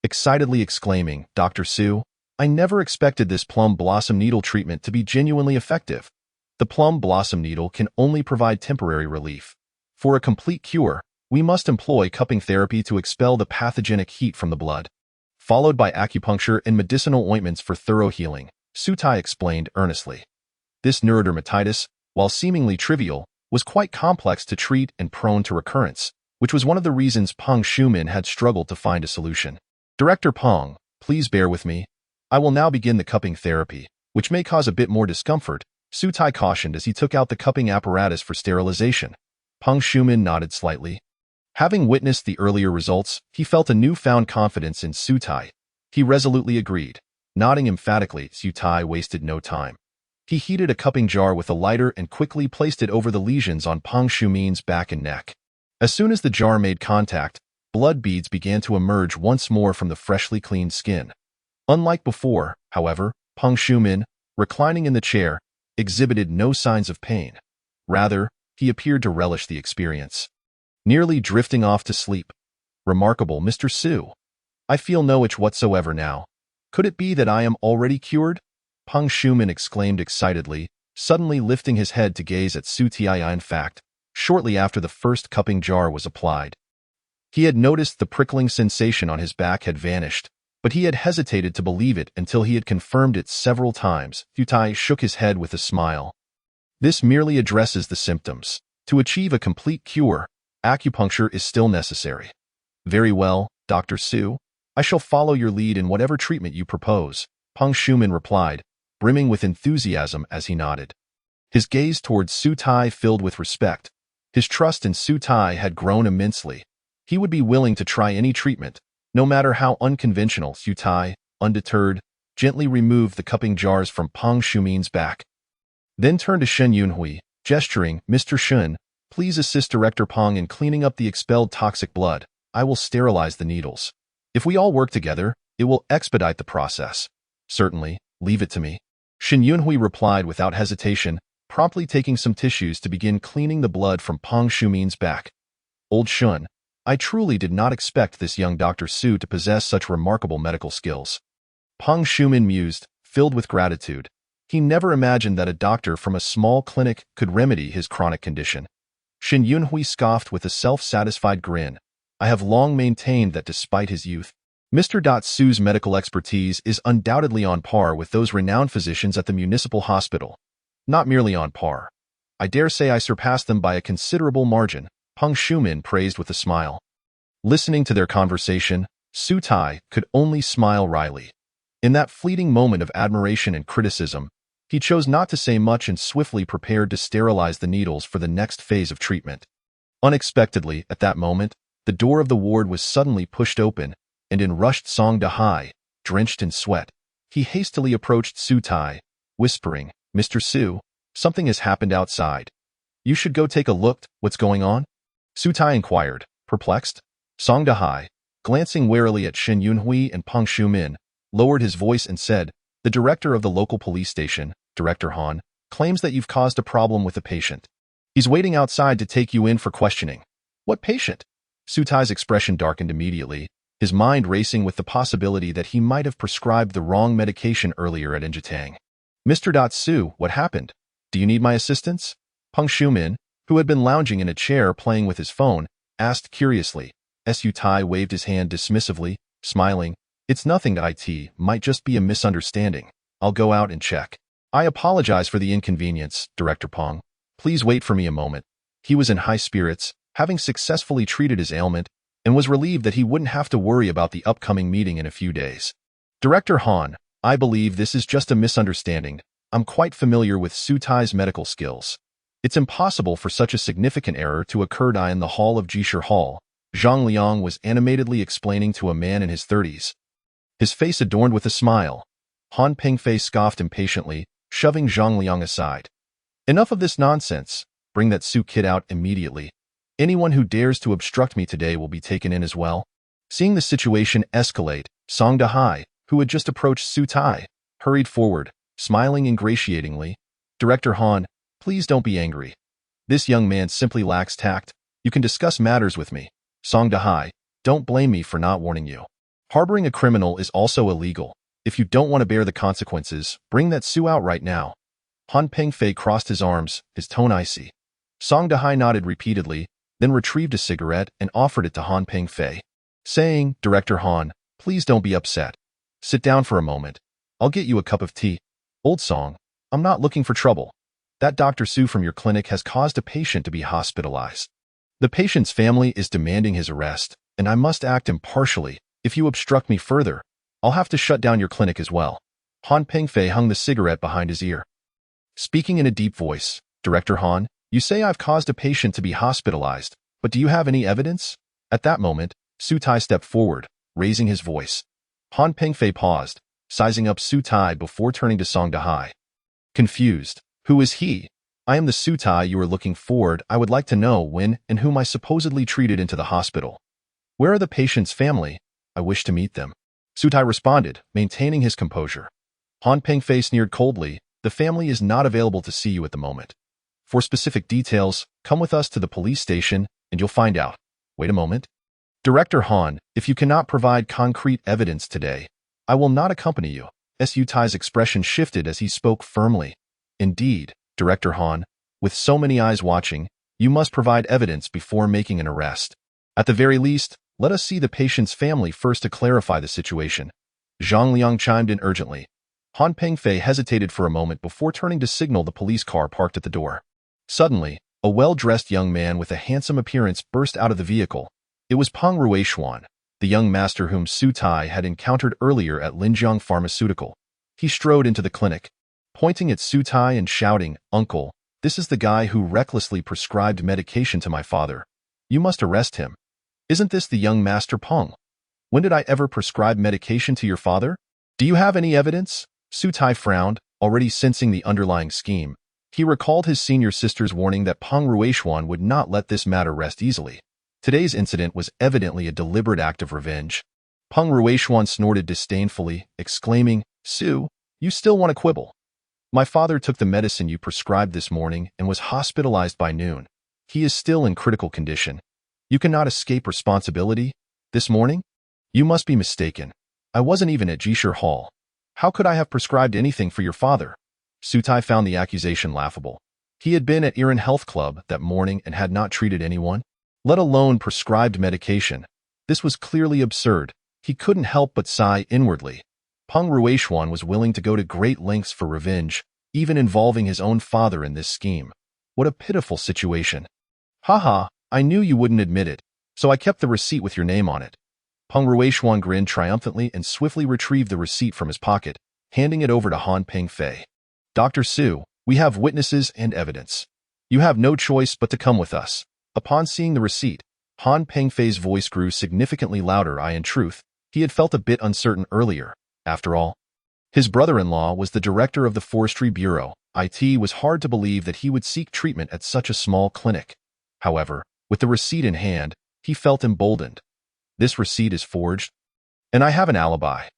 excitedly exclaiming, Dr. Su, I never expected this plum blossom needle treatment to be genuinely effective. The plum blossom needle can only provide temporary relief. For a complete cure, we must employ cupping therapy to expel the pathogenic heat from the blood, followed by acupuncture and medicinal ointments for thorough healing, Sutai explained earnestly. This neurodermatitis, while seemingly trivial, was quite complex to treat and prone to recurrence, which was one of the reasons Peng Shumin had struggled to find a solution. Director Peng, please bear with me. I will now begin the cupping therapy, which may cause a bit more discomfort, Sutai cautioned as he took out the cupping apparatus for sterilization. Peng Shumin nodded slightly. Having witnessed the earlier results, he felt a newfound confidence in Sutai. He resolutely agreed. Nodding emphatically, Sutai wasted no time. He heated a cupping jar with a lighter and quickly placed it over the lesions on Peng Shumin's back and neck. As soon as the jar made contact, blood beads began to emerge once more from the freshly cleaned skin. Unlike before, however, Peng Shumin, reclining in the chair, exhibited no signs of pain. Rather, he appeared to relish the experience, nearly drifting off to sleep. Remarkable, Mr. Su. I feel no itch whatsoever now. Could it be that I am already cured? Peng Shumin exclaimed excitedly, suddenly lifting his head to gaze at Su Tiai. In fact, shortly after the first cupping jar was applied, he had noticed the prickling sensation on his back had vanished, but he had hesitated to believe it until he had confirmed it several times. Su Tai shook his head with a smile. This merely addresses the symptoms. To achieve a complete cure, acupuncture is still necessary. Very well, Dr. Su. I shall follow your lead in whatever treatment you propose, Peng Shumin replied, brimming with enthusiasm as he nodded. His gaze towards Su Tai filled with respect. His trust in Su Tai had grown immensely. He would be willing to try any treatment, no matter how unconventional. Su Tai, undeterred, gently removed the cupping jars from Peng Shumin's back. Then turned to Shen Yunhui, gesturing, Mr. Shun, please assist Director Peng in cleaning up the expelled toxic blood. I will sterilize the needles. If we all work together, it will expedite the process. Certainly, leave it to me. Shen Yunhui replied without hesitation, promptly taking some tissues to begin cleaning the blood from Peng Shumin's back. Old Shun, I truly did not expect this young Dr. Su to possess such remarkable medical skills. Peng Shumin mused, filled with gratitude. He never imagined that a doctor from a small clinic could remedy his chronic condition. Shen Yunhui scoffed with a self-satisfied grin. I have long maintained that despite his youth, Mr. Su's medical expertise is undoubtedly on par with those renowned physicians at the municipal hospital. Not merely on par. I dare say I surpassed them by a considerable margin, Peng Shumin praised with a smile. Listening to their conversation, Su Tai could only smile wryly. In that fleeting moment of admiration and criticism, he chose not to say much and swiftly prepared to sterilize the needles for the next phase of treatment. Unexpectedly, at that moment, the door of the ward was suddenly pushed open, and in rushed Song Dahai, drenched in sweat. He hastily approached Su Tai, whispering, Mr. Su, something has happened outside. You should go take a look. What's going on? Su Tai inquired, perplexed. Song Dahai, glancing warily at Shen Yunhui and Peng Shumin, lowered his voice and said, the director of the local police station, Director Han, claims that you've caused a problem with a patient. He's waiting outside to take you in for questioning. What patient? Su Tai's expression darkened immediately, his mind racing with the possibility that he might have prescribed the wrong medication earlier at Injitang. Mr. Su, what happened? Do you need my assistance? Peng Shumin, who had been lounging in a chair playing with his phone, asked curiously. Su Tai waved his hand dismissively, smiling. It's nothing. It might just be a misunderstanding. I'll go out and check. I apologize for the inconvenience, Director Peng. Please wait for me a moment. He was in high spirits, having successfully treated his ailment, and was relieved that he wouldn't have to worry about the upcoming meeting in a few days. Director Han, I believe this is just a misunderstanding. I'm quite familiar with Su Tai's medical skills. It's impossible for such a significant error to occur. In the hall of Jishir Hall, Zhang Liang was animatedly explaining to a man in his 30s. His face adorned with a smile. Han Pengfei scoffed impatiently, shoving Zhang Liang aside. Enough of this nonsense. Bring that Su kid out immediately. Anyone who dares to obstruct me today will be taken in as well. Seeing the situation escalate, Song Dahai, who had just approached Su Tai, hurried forward, smiling ingratiatingly. Director Han, please don't be angry. This young man simply lacks tact. You can discuss matters with me. Song Dahai, don't blame me for not warning you. Harboring a criminal is also illegal. If you don't want to bear the consequences, bring that Su out right now. Han Pengfei crossed his arms, his tone icy. Song Dahai nodded repeatedly, then retrieved a cigarette and offered it to Han Pengfei, saying, Director Han, please don't be upset. Sit down for a moment. I'll get you a cup of tea. Old Song, I'm not looking for trouble. That Dr. Su from your clinic has caused a patient to be hospitalized. The patient's family is demanding his arrest, and I must act impartially. If you obstruct me further, I'll have to shut down your clinic as well. Han Pengfei hung the cigarette behind his ear. Speaking in a deep voice, Director Han, you say I've caused a patient to be hospitalized, but do you have any evidence? At that moment, Su Tai stepped forward, raising his voice. Han Pengfei paused, sizing up Su Tai before turning to Song Dahai. Confused, who is he? I am the Su Tai you are looking for. I would like to know when and whom I supposedly treated into the hospital. Where are the patient's family? I wish to meet them. Su Tai responded, maintaining his composure. Han Pengfei sneered coldly, the family is not available to see you at the moment. For specific details, come with us to the police station, and you'll find out. Wait a moment. Director Han, if you cannot provide concrete evidence today, I will not accompany you. Su Tai's expression shifted as he spoke firmly. Indeed, Director Han, with so many eyes watching, you must provide evidence before making an arrest. At the very least, let us see the patient's family first to clarify the situation. Zhang Liang chimed in urgently. Han Pengfei hesitated for a moment before turning to signal the police car parked at the door. Suddenly, a well-dressed young man with a handsome appearance burst out of the vehicle. It was Peng Ruishuan, the young master whom Su Tai had encountered earlier at Linjiang Pharmaceutical. He strode into the clinic, pointing at Su Tai and shouting, "Uncle, this is the guy who recklessly prescribed medication to my father. You must arrest him. Isn't this the young master Peng? When did I ever prescribe medication to your father? Do you have any evidence?" Su Tai frowned, already sensing the underlying scheme. He recalled his senior sister's warning that Peng Ruishuan would not let this matter rest easily. Today's incident was evidently a deliberate act of revenge. Peng Ruishuan snorted disdainfully, exclaiming, "Su, you still want to quibble? My father took the medicine you prescribed this morning and was hospitalized by noon. He is still in critical condition. You cannot escape responsibility? This morning? You must be mistaken. I wasn't even at Jishir Hall. How could I have prescribed anything for your father?" Su Tai found the accusation laughable. He had been at Iran Health Club that morning and had not treated anyone, let alone prescribed medication. This was clearly absurd. He couldn't help but sigh inwardly. Peng Ruishuan was willing to go to great lengths for revenge, even involving his own father in this scheme. What a pitiful situation. "Haha, I knew you wouldn't admit it, so I kept the receipt with your name on it." Peng Ruishuan grinned triumphantly and swiftly retrieved the receipt from his pocket, handing it over to Han Pengfei. "Dr. Su, we have witnesses and evidence. You have no choice but to come with us." Upon seeing the receipt, Han Pengfei's voice grew significantly louder. In truth, he had felt a bit uncertain earlier. After all, his brother-in-law was the director of the Forestry Bureau. It was hard to believe that he would seek treatment at such a small clinic. However, with the receipt in hand, he felt emboldened. "This receipt is forged, and I have an alibi.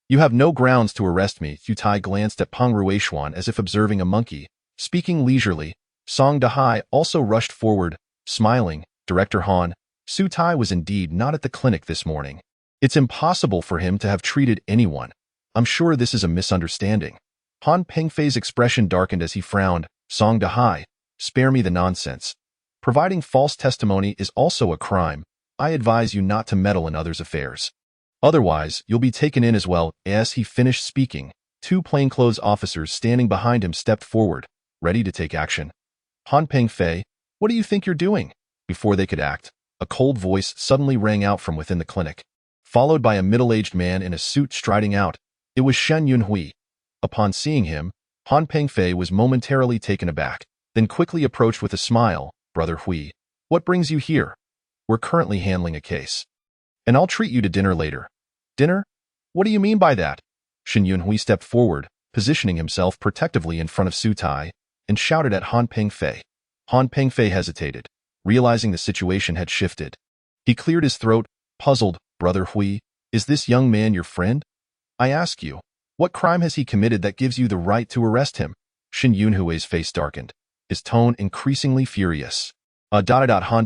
You have no grounds to arrest me." Su Tai glanced at Peng Ruishuan as if observing a monkey. Speaking leisurely, Song Dahai also rushed forward, smiling. "Director Han, Su Tai was indeed not at the clinic this morning. It's impossible for him to have treated anyone. I'm sure this is a misunderstanding." Han Pengfei's expression darkened as he frowned. "Song Dahai, spare me the nonsense. Providing false testimony is also a crime. I advise you not to meddle in others' affairs. Otherwise, you'll be taken in as well." As he finished speaking, two plainclothes officers standing behind him stepped forward, ready to take action. "Han Pengfei, what do you think you're doing?" Before they could act, a cold voice suddenly rang out from within the clinic, followed by a middle-aged man in a suit striding out. It was Shen Yunhui. Upon seeing him, Han Pengfei was momentarily taken aback, then quickly approached with a smile. "Brother Hui, what brings you here? We're currently handling a case, and I'll treat you to dinner later." "Dinner? What do you mean by that?" Shen Yunhui stepped forward, positioning himself protectively in front of Su Tai, and shouted at Han Pengfei. Han Pengfei hesitated, realizing the situation had shifted. He cleared his throat, puzzled. "Brother Hui, is this young man your friend? I ask you, what crime has he committed that gives you the right to arrest him?" Shen Yunhui's face darkened, his tone increasingly furious. Han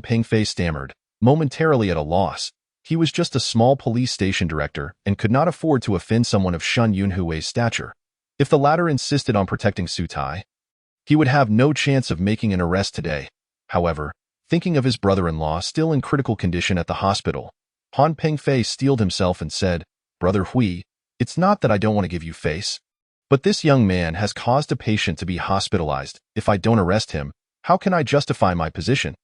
Pengfei stammered, momentarily at a loss. He was just a small police station director and could not afford to offend someone of Shen Yunhui's stature. If the latter insisted on protecting Su Tai, he would have no chance of making an arrest today. However, thinking of his brother-in-law still in critical condition at the hospital, Han Pengfei steeled himself and said, "Brother Hui, it's not that I don't want to give you face, but this young man has caused a patient to be hospitalized. If I don't arrest him, how can I justify my position?"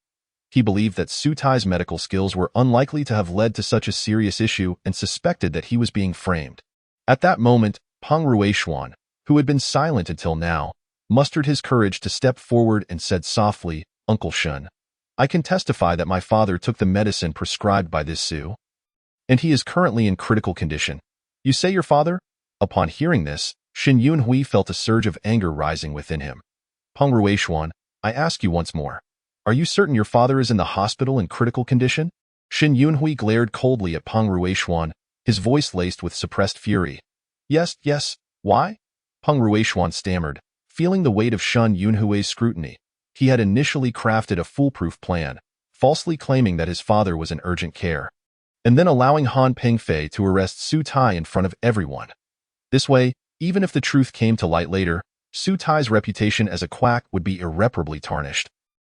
He believed that Su Tai's medical skills were unlikely to have led to such a serious issue and suspected that he was being framed. At that moment, Peng Ruishuan, who had been silent until now, mustered his courage to step forward and said softly, "Uncle Shen, I can testify that my father took the medicine prescribed by this Su, and he is currently in critical condition." "You say your father?" Upon hearing this, Shen Yunhui felt a surge of anger rising within him. "Peng Ruishuan, I ask you once more. Are you certain your father is in the hospital in critical condition?" Shen Yunhui glared coldly at Peng Ruishuan, his voice laced with suppressed fury. Yes. Why?" Peng Ruishuan stammered, feeling the weight of Shen Yunhui's scrutiny. He had initially crafted a foolproof plan, falsely claiming that his father was in urgent care, and then allowing Han Pengfei to arrest Su Tai in front of everyone. This way, Even if the truth came to light later, Su Tai's reputation as a quack would be irreparably tarnished,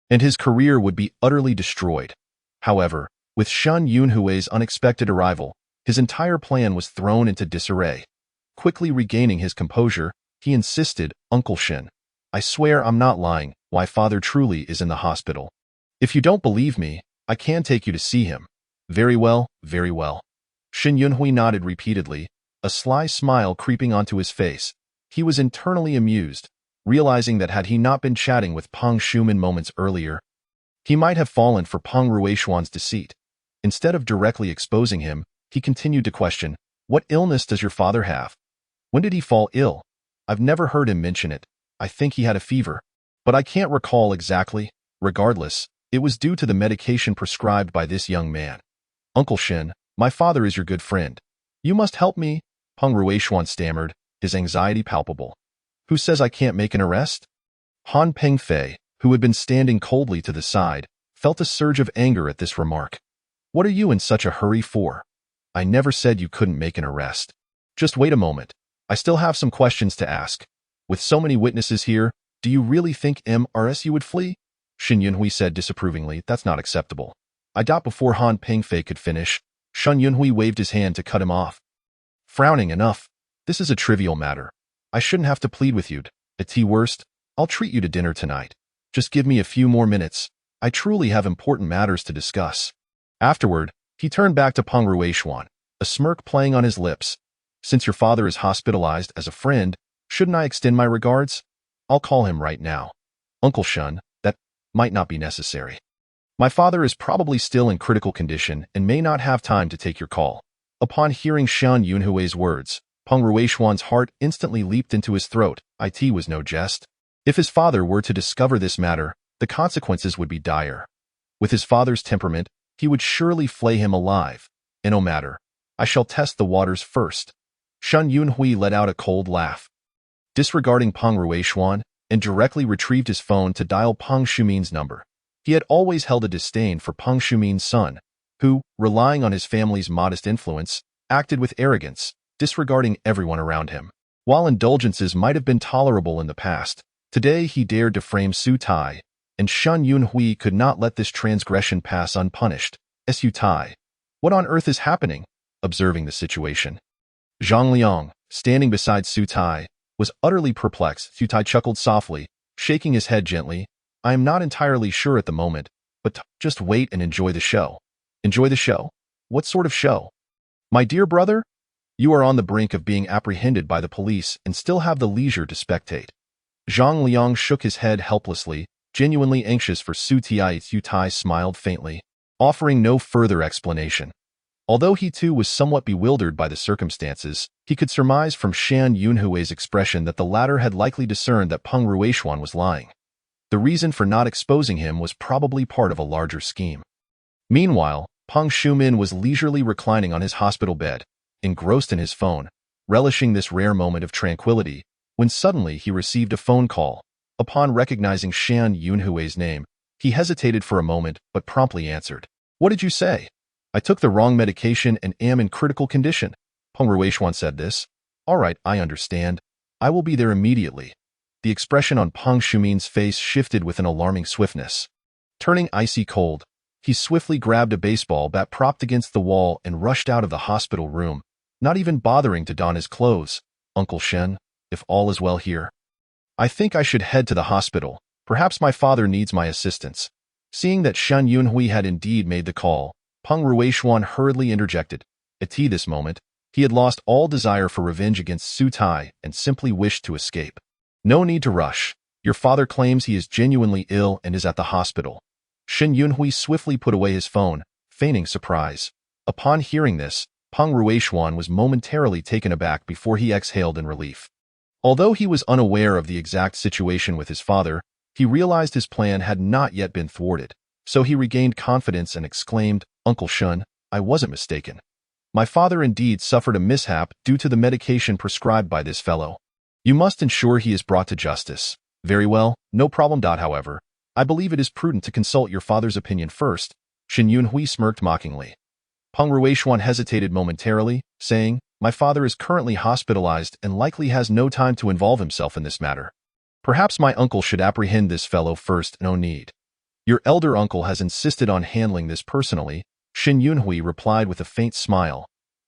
and his career would be utterly destroyed. However, with Shen Yunhui's unexpected arrival, his entire plan was thrown into disarray. Quickly regaining his composure, he insisted, "Uncle Shen, I swear I'm not lying. My father truly is in the hospital. If you don't believe me, I can take you to see him." "Very well, very well." Shen Yunhui nodded repeatedly, a sly smile creeping onto his face. He was internally amused, realizing that had he not been chatting with Peng Shumin moments earlier, he might have fallen for Peng Ruishuan's deceit. Instead of directly exposing him, he continued to question, "What illness does your father have? When did he fall ill? I've never heard him mention it. I think he had a fever, but I can't recall exactly. Regardless, it was due to the medication prescribed by this young man." "Uncle Shen, my father is your good friend. You must help me," Peng Ruishuan stammered, his anxiety palpable. "Who says I can't make an arrest?" Han Pengfei, who had been standing coldly to the side, felt a surge of anger at this remark. "What are you in such a hurry for? I never said you couldn't make an arrest. Just wait a moment. I still have some questions to ask. With so many witnesses here, do you really think MRSU would flee?" Shen Yunhui said disapprovingly. "That's not acceptable." Before Han Pengfei could finish, Shen Yunhui waved his hand to cut him off. Frowning, "Enough. This is a trivial matter. I shouldn't have to plead with you. At worst, I'll treat you to dinner tonight. Just give me a few more minutes. I truly have important matters to discuss." Afterward, he turned back to Peng Ruishuan, a smirk playing on his lips. "Since your father is hospitalized as a friend, shouldn't I extend my regards? I'll call him right now." "Uncle Shun, that might not be necessary. My father is probably still in critical condition and may not have time to take your call." Upon hearing Shen Yunhui's words, Peng Ruishuan's heart instantly leaped into his throat. It was no jest. If his father were to discover this matter, the consequences would be dire. With his father's temperament, he would surely flay him alive. "And no matter. I shall test the waters first." Shen Yunhui let out a cold laugh. Disregarding Peng Ruishuan, and directly retrieved his phone to dial Peng Shumin's number. He had always held a disdain for Peng Shumin's son, who, relying on his family's modest influence, acted with arrogance, disregarding everyone around him. While indulgences might have been tolerable in the past, today he dared to frame Su Tai, and Shen Yunhui could not let this transgression pass unpunished. Su Tai, what on earth is happening? Observing the situation, Zhang Liang, standing beside Su Tai, was utterly perplexed. Su Tai chuckled softly, shaking his head gently. "I am not entirely sure at the moment, but just wait and enjoy the show." "Enjoy the show? What sort of show?" "My dear brother, you are on the brink of being apprehended by the police and still have the leisure to spectate." Zhang Liang shook his head helplessly, genuinely anxious for Su Tai. Su Tai smiled faintly, offering no further explanation. Although he too was somewhat bewildered by the circumstances, he could surmise from Shen Yunhui's expression that the latter had likely discerned that Peng Ruishuan was lying. The reason for not exposing him was probably part of a larger scheme. Meanwhile, Peng Shumin was leisurely reclining on his hospital bed, engrossed in his phone, relishing this rare moment of tranquility, when suddenly he received a phone call. Upon recognizing Shen Yunhui's name, he hesitated for a moment but promptly answered. "What did you say?" "I took the wrong medication and am in critical condition." Peng Ruishuan said this. "All right, I understand. I will be there immediately." The expression on Peng Shumin's face shifted with an alarming swiftness. Turning icy cold, he swiftly grabbed a baseball bat propped against the wall and rushed out of the hospital room, not even bothering to don his clothes. "Uncle Shen, if all is well here, I think I should head to the hospital. Perhaps my father needs my assistance." Seeing that Shen Yunhui had indeed made the call, Peng Ruishuan hurriedly interjected. At this moment, he had lost all desire for revenge against Su Tai and simply wished to escape. "No need to rush. Your father claims he is genuinely ill and is at the hospital." Shen Yunhui swiftly put away his phone, feigning surprise. Upon hearing this, Peng Ruishuan was momentarily taken aback before he exhaled in relief. Although he was unaware of the exact situation with his father, he realized his plan had not yet been thwarted, so he regained confidence and exclaimed, "Uncle Shun, I wasn't mistaken. My father indeed suffered a mishap due to the medication prescribed by this fellow. You must ensure he is brought to justice." "Very well, no problem. However, I believe it is prudent to consult your father's opinion first." Shen Yunhui smirked mockingly. Peng Ruishuan hesitated momentarily, saying, My father is currently hospitalized and likely has no time to involve himself in this matter. Perhaps my uncle should apprehend this fellow first. No need. Your elder uncle has insisted on handling this personally, Shin Yunhui replied with a faint smile.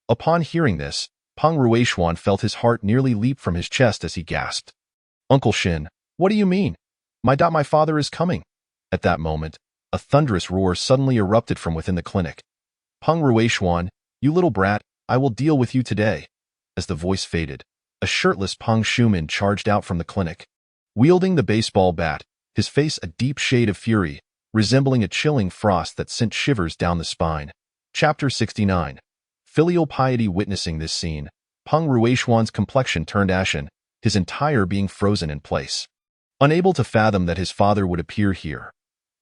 Upon hearing this, Peng Ruishuan felt his heart nearly leap from his chest as he gasped. Uncle Shin, what do you mean? My father is coming. At that moment, a thunderous roar suddenly erupted from within the clinic. Peng Ruishuan, you little brat, I will deal with you today. As the voice faded, a shirtless Peng Shumin charged out from the clinic. Wielding the baseball bat, his face a deep shade of fury, resembling a chilling frost that sent shivers down the spine. Chapter 69. Filial piety. Witnessing this scene, Peng Ruishuan's complexion turned ashen, his entire being frozen in place. Unable to fathom that his father would appear here.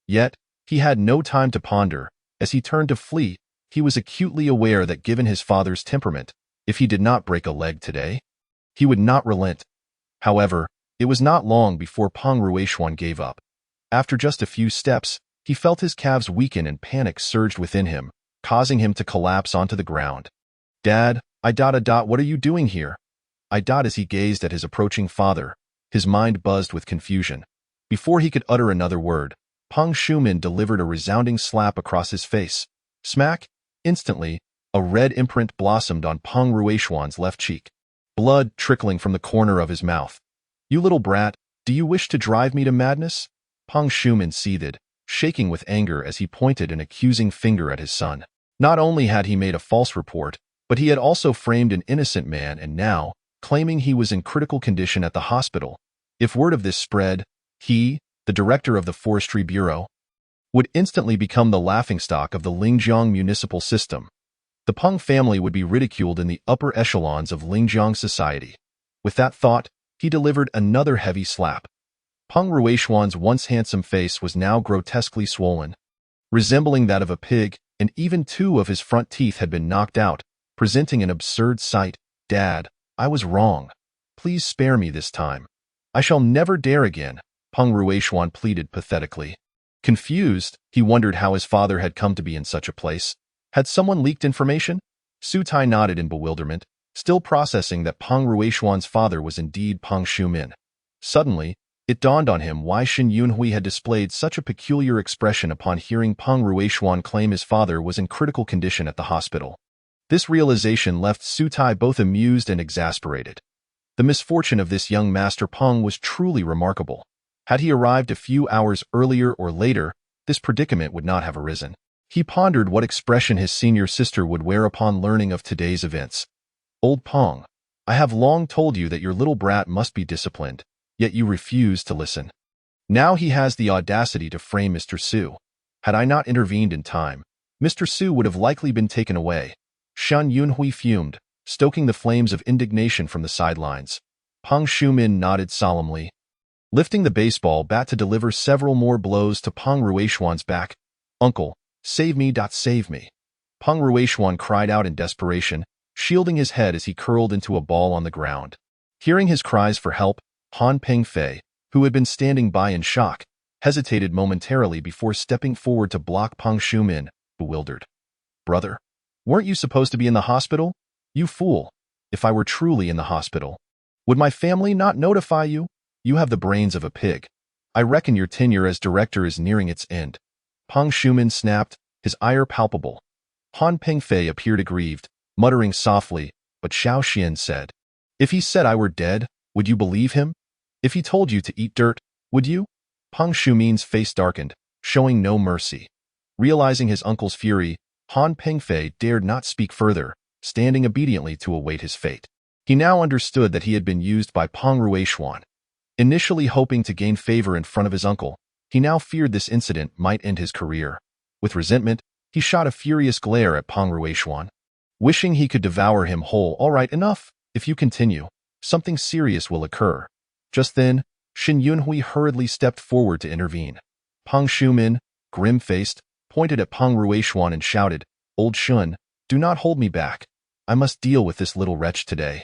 Yet, he had no time to ponder. As he turned to flee, he was acutely aware that given his father's temperament, if he did not break a leg today, he would not relent. However, it was not long before Peng Ruishuan gave up. After just a few steps, he felt his calves weaken and panic surged within him, causing him to collapse onto the ground. Dad, what are you doing here? As he gazed at his approaching father, his mind buzzed with confusion. Before he could utter another word, Peng Shumin delivered a resounding slap across his face. Smack! Instantly, a red imprint blossomed on Peng Ruishuan's left cheek, blood trickling from the corner of his mouth. You little brat, do you wish to drive me to madness? Peng Shumin seethed, shaking with anger as he pointed an accusing finger at his son. Not only had he made a false report, but he had also framed an innocent man and now, claiming he was in critical condition at the hospital. If word of this spread, he, the director of the Forestry Bureau, would instantly become the laughingstock of the Lingjiang municipal system. The Peng family would be ridiculed in the upper echelons of Lingjiang society. With that thought, he delivered another heavy slap. Peng Ruishuan's once handsome face was now grotesquely swollen, resembling that of a pig, and even two of his front teeth had been knocked out, presenting an absurd sight. Dad, I was wrong. Please spare me this time. I shall never dare again, Peng Ruishuan pleaded pathetically. Confused, he wondered how his father had come to be in such a place. Had someone leaked information? Su Tai nodded in bewilderment, still processing that Peng Ruishuan's father was indeed Peng Shumin. Suddenly, it dawned on him why Shin Yunhui had displayed such a peculiar expression upon hearing Peng Ruishuan claim his father was in critical condition at the hospital. This realization left Su Tai both amused and exasperated. The misfortune of this young Master Peng was truly remarkable. Had he arrived a few hours earlier or later, this predicament would not have arisen. He pondered what expression his senior sister would wear upon learning of today's events. Old Peng, I have long told you that your little brat must be disciplined, yet you refuse to listen. Now he has the audacity to frame Mr. Su. Had I not intervened in time, Mr. Su would have likely been taken away. Shan Yunhui fumed, stoking the flames of indignation from the sidelines. Peng Shumin nodded solemnly, lifting the baseball bat to deliver several more blows to Peng Ruishuan's back. Uncle, save me, save me. Peng Ruishuan cried out in desperation, shielding his head as he curled into a ball on the ground. Hearing his cries for help, Han Pengfei, who had been standing by in shock, hesitated momentarily before stepping forward to block Peng Shumin, bewildered. Brother, weren't you supposed to be in the hospital? You fool. If I were truly in the hospital, would my family not notify you? You have the brains of a pig. I reckon your tenure as director is nearing its end. Peng Shumin snapped, his ire palpable. Han Pengfei appeared aggrieved, muttering softly, but Xiao Xian said, If he said I were dead, would you believe him? If he told you to eat dirt, would you? Peng Shumin's face darkened, showing no mercy. Realizing his uncle's fury, Han Pengfei dared not speak further, standing obediently to await his fate. He now understood that he had been used by Peng Ruishuan. Initially hoping to gain favor in front of his uncle, he now feared this incident might end his career. With resentment, he shot a furious glare at Peng Ruishuan, wishing he could devour him whole. All right, enough. If you continue, something serious will occur. Just then, Shin Yunhui hurriedly stepped forward to intervene. Peng Shumin, grim-faced, pointed at Peng Ruishuan and shouted, Old Shun, do not hold me back. I must deal with this little wretch today.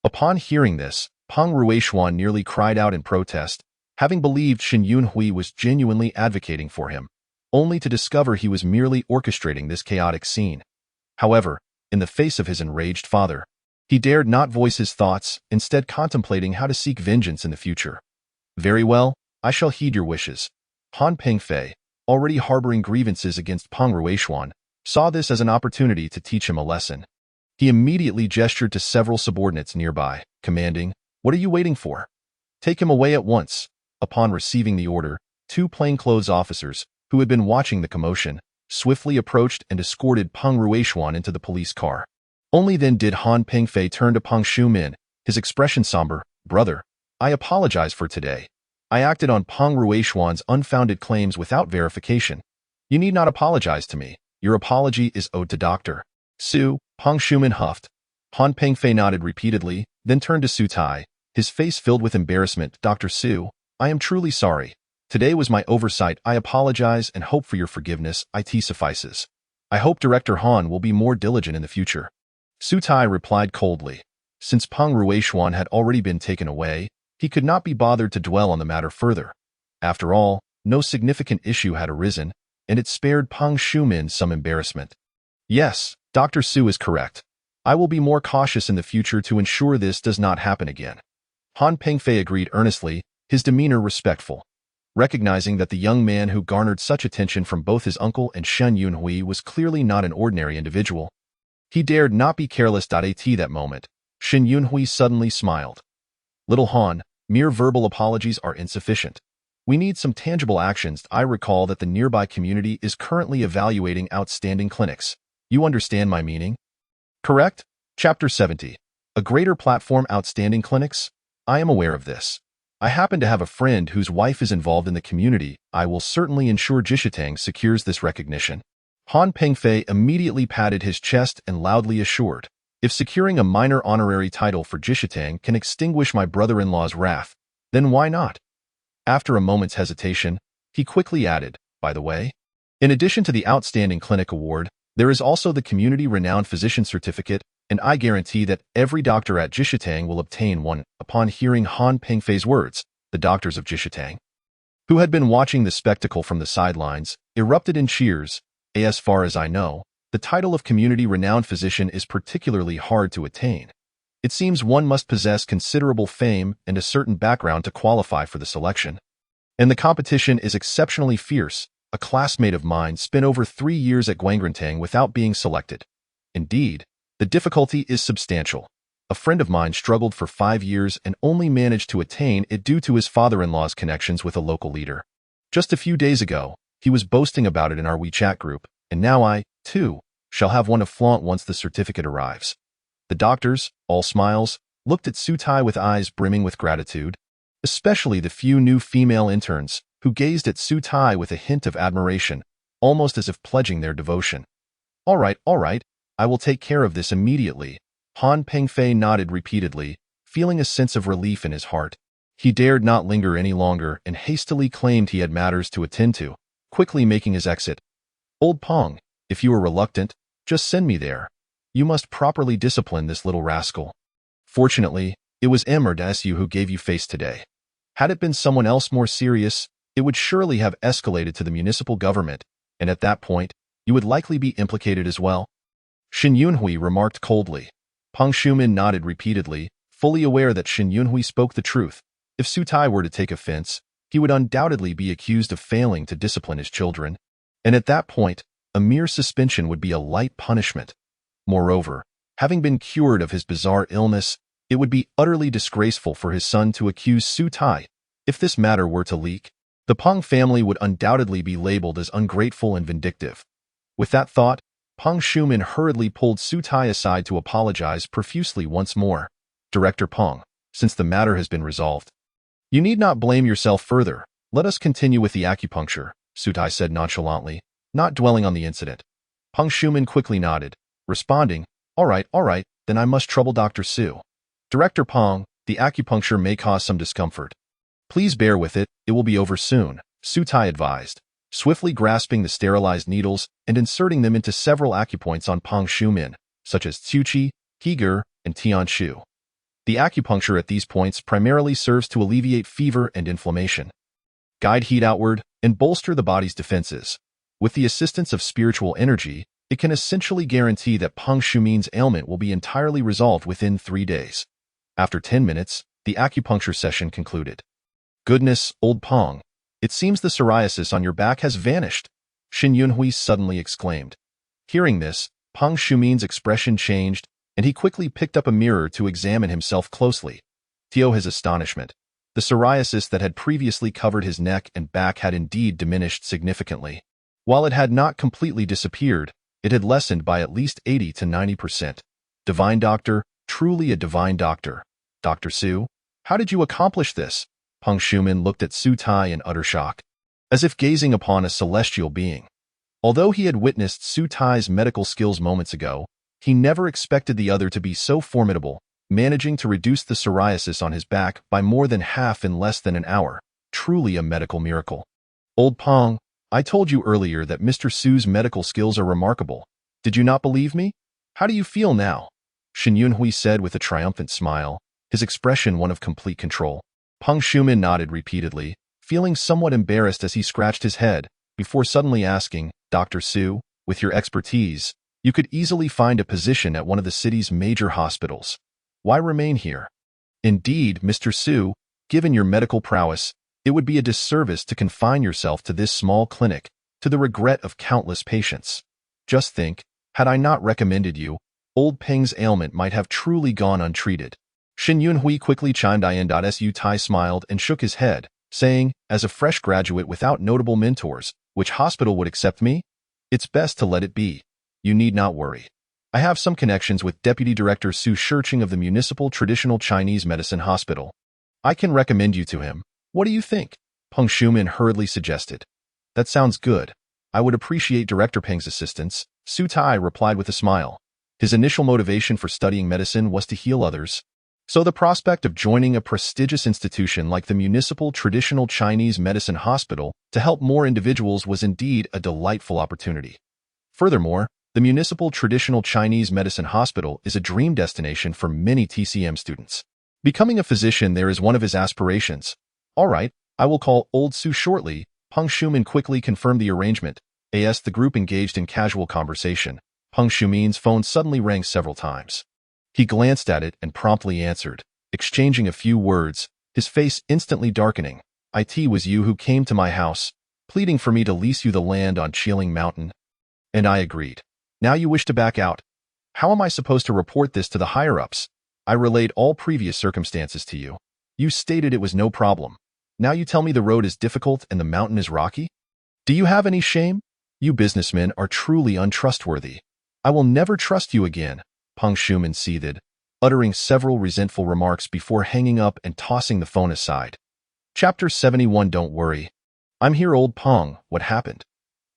Upon hearing this, Peng Ruishuan nearly cried out in protest, having believed Shin Yunhui was genuinely advocating for him, only to discover he was merely orchestrating this chaotic scene. However, in the face of his enraged father, He dared not voice his thoughts, instead contemplating how to seek vengeance in the future. Very well, I shall heed your wishes. Han Pengfei, already harboring grievances against Peng Ruishuan, saw this as an opportunity to teach him a lesson. He immediately gestured to several subordinates nearby, commanding, "What are you waiting for? Take him away at once." Upon receiving the order, two plainclothes officers, who had been watching the commotion, swiftly approached and escorted Peng Ruishuan into the police car. Only then did Han Pengfei turn to Peng Shumin, his expression somber. "Brother, I apologize for today. I acted on Peng Ruishuan's unfounded claims without verification. You need not apologize to me. Your apology is owed to Dr. Su." Peng Shumin huffed. Han Pengfei nodded repeatedly, then turned to Su Tai, his face filled with embarrassment. "Dr. Su, I am truly sorry. Today was my oversight. I apologize and hope for your forgiveness. It suffices. I hope Director Han will be more diligent in the future." Su Tai replied coldly. Since Peng Ruishuan had already been taken away, he could not be bothered to dwell on the matter further. After all, no significant issue had arisen, and it spared Peng Shumin some embarrassment. "Yes, Dr. Su is correct. I will be more cautious in the future to ensure this does not happen again." Han Pengfei agreed earnestly, his demeanor respectful. Recognizing that the young man who garnered such attention from both his uncle and Shen Yunhui was clearly not an ordinary individual, he dared not be careless. At that moment, Shen Yunhui suddenly smiled. "Little Han, mere verbal apologies are insufficient. We need some tangible actions. I recall that the nearby community is currently evaluating outstanding clinics. You understand my meaning?" "Correct." Chapter 70. A greater platform. Outstanding clinics? I am aware of this. I happen to have a friend whose wife is involved in the community. I will certainly ensure Jishitang secures this recognition. Han Pengfei immediately patted his chest and loudly assured, "If securing a minor honorary title for Jishitang can extinguish my brother-in-law's wrath, then why not?" After a moment's hesitation, he quickly added, "By the way, in addition to the Outstanding Clinic Award, there is also the Community Renowned Physician Certificate, and I guarantee that every doctor at Jishitang will obtain one." Upon hearing Han Pengfei's words, the doctors of Jishitang, who had been watching the spectacle from the sidelines, erupted in cheers. As far as I know, the title of Community Renowned Physician is particularly hard to attain. It seems one must possess considerable fame and a certain background to qualify for the selection. And the competition is exceptionally fierce. A classmate of mine spent over 3 years at Guangrantang without being selected. Indeed, the difficulty is substantial. A friend of mine struggled for 5 years and only managed to attain it due to his father-in-law's connections with a local leader. Just a few days ago, he was boasting about it in our WeChat group, and now I, too, shall have one to flaunt once the certificate arrives. The doctors, all smiles, looked at Su Tai with eyes brimming with gratitude, especially the few new female interns, who gazed at Su Tai with a hint of admiration, almost as if pledging their devotion. All right, I will take care of this immediately." Han Pengfei nodded repeatedly, feeling a sense of relief in his heart. He dared not linger any longer and hastily claimed he had matters to attend to, quickly making his exit. "Old Peng, if you are reluctant, just send me there. You must properly discipline this little rascal. Fortunately, it was Su who gave you face today. Had it been someone else more serious, it would surely have escalated to the municipal government, and at that point, you would likely be implicated as well." Shen Yunhui remarked coldly. Peng Shumin nodded repeatedly, fully aware that Shen Yunhui spoke the truth. If Su Tai were to take offense, he would undoubtedly be accused of failing to discipline his children, and at that point, a mere suspension would be a light punishment. Moreover, having been cured of his bizarre illness, it would be utterly disgraceful for his son to accuse Su Tai. If this matter were to leak, the Peng family would undoubtedly be labeled as ungrateful and vindictive. With that thought, Peng Shumin hurriedly pulled Su Tai aside to apologize profusely once more. "Director Peng, since the matter has been resolved, you need not blame yourself further. Let us continue with the acupuncture," Su Tai said nonchalantly, not dwelling on the incident. Peng Shumin quickly nodded, responding, all right, then I must trouble Dr. Su. "Director Peng, the acupuncture may cause some discomfort. Please bear with it, it will be over soon," Su Tai advised, swiftly grasping the sterilized needles and inserting them into several acupoints on Peng Shumin, such as Tsuchi, Higer, and Tianshu. The acupuncture at these points primarily serves to alleviate fever and inflammation, guide heat outward, and bolster the body's defenses. With the assistance of spiritual energy, It can essentially guarantee that Peng Shumin's ailment will be entirely resolved within 3 days. After 10 minutes, the acupuncture session concluded. Goodness, old Peng, it seems the psoriasis on your back has vanished, Xin Yunhui suddenly exclaimed. Hearing this, Peng Shumin's expression changed, and he quickly picked up a mirror to examine himself closely. To his astonishment, the psoriasis that had previously covered his neck and back had indeed diminished significantly. While it had not completely disappeared, it had lessened by at least 80 to 90%. Divine doctor, truly a divine doctor. Dr. Su, how did you accomplish this? Peng Shumin looked at Su Tai in utter shock, as if gazing upon a celestial being. Although he had witnessed Su Tai's medical skills moments ago, he never expected the other to be so formidable, managing to reduce the psoriasis on his back by more than half in less than an hour. Truly a medical miracle. Old Peng, I told you earlier that Mr. Su's medical skills are remarkable. Did you not believe me? How do you feel now? Xin Yunhui said with a triumphant smile, his expression one of complete control. Peng Shumin nodded repeatedly, feeling somewhat embarrassed as he scratched his head, before suddenly asking, Dr. Su, with your expertise, you could easily find a position at one of the city's major hospitals. Why remain here? Indeed, Mr. Su, given your medical prowess, it would be a disservice to confine yourself to this small clinic, to the regret of countless patients. Just think, had I not recommended you, old Peng's ailment might have truly gone untreated. Xin Yunhui quickly chimed in. Su Tai smiled and shook his head, saying, as a fresh graduate without notable mentors, which hospital would accept me? It's best to let it be. You need not worry. I have some connections with Deputy Director Su Shirqing of the Municipal Traditional Chinese Medicine Hospital. I can recommend you to him. What do you think? Peng Shumin hurriedly suggested. That sounds good. I would appreciate Director Peng's assistance, Su Tai replied with a smile. His initial motivation for studying medicine was to heal others. So the prospect of joining a prestigious institution like the Municipal Traditional Chinese Medicine Hospital to help more individuals was indeed a delightful opportunity. Furthermore, the Municipal Traditional Chinese Medicine Hospital is a dream destination for many TCM students. Becoming a physician there is one of his aspirations. All right, I will call Old Su shortly. Peng Shumin quickly confirmed the arrangement. As the group engaged in casual conversation, Peng Shumin's phone suddenly rang several times. He glanced at it and promptly answered, exchanging a few words, his face instantly darkening. It was you who came to my house, pleading for me to lease you the land on Chilling Mountain. And I agreed. Now you wish to back out. How am I supposed to report this to the higher-ups? I relayed all previous circumstances to you. You stated it was no problem. Now you tell me the road is difficult and the mountain is rocky? Do you have any shame? You businessmen are truly untrustworthy. I will never trust you again, Peng Shumin seethed, uttering several resentful remarks before hanging up and tossing the phone aside. Chapter 71. Don't worry. I'm here, old Peng. What happened?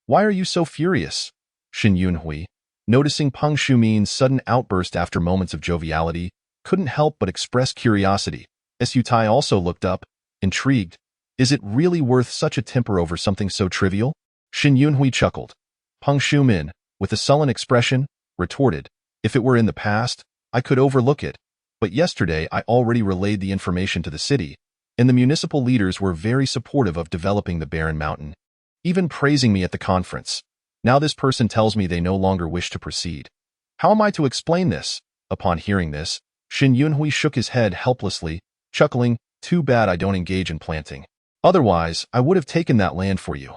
Why are you so furious? Xin Yunhui, noticing Peng Shumin's sudden outburst after moments of joviality, couldn't help but express curiosity. Su Tai also looked up, intrigued. Is it really worth such a temper over something so trivial? Xin Yunhui chuckled. Peng Shumin, with a sullen expression, retorted, if it were in the past, I could overlook it, but yesterday I already relayed the information to the city, and the municipal leaders were very supportive of developing the barren mountain, even praising me at the conference. Now this person tells me they no longer wish to proceed. How am I to explain this? Upon hearing this, Xin Yunhui shook his head helplessly, chuckling, too bad I don't engage in planting. Otherwise, I would have taken that land for you.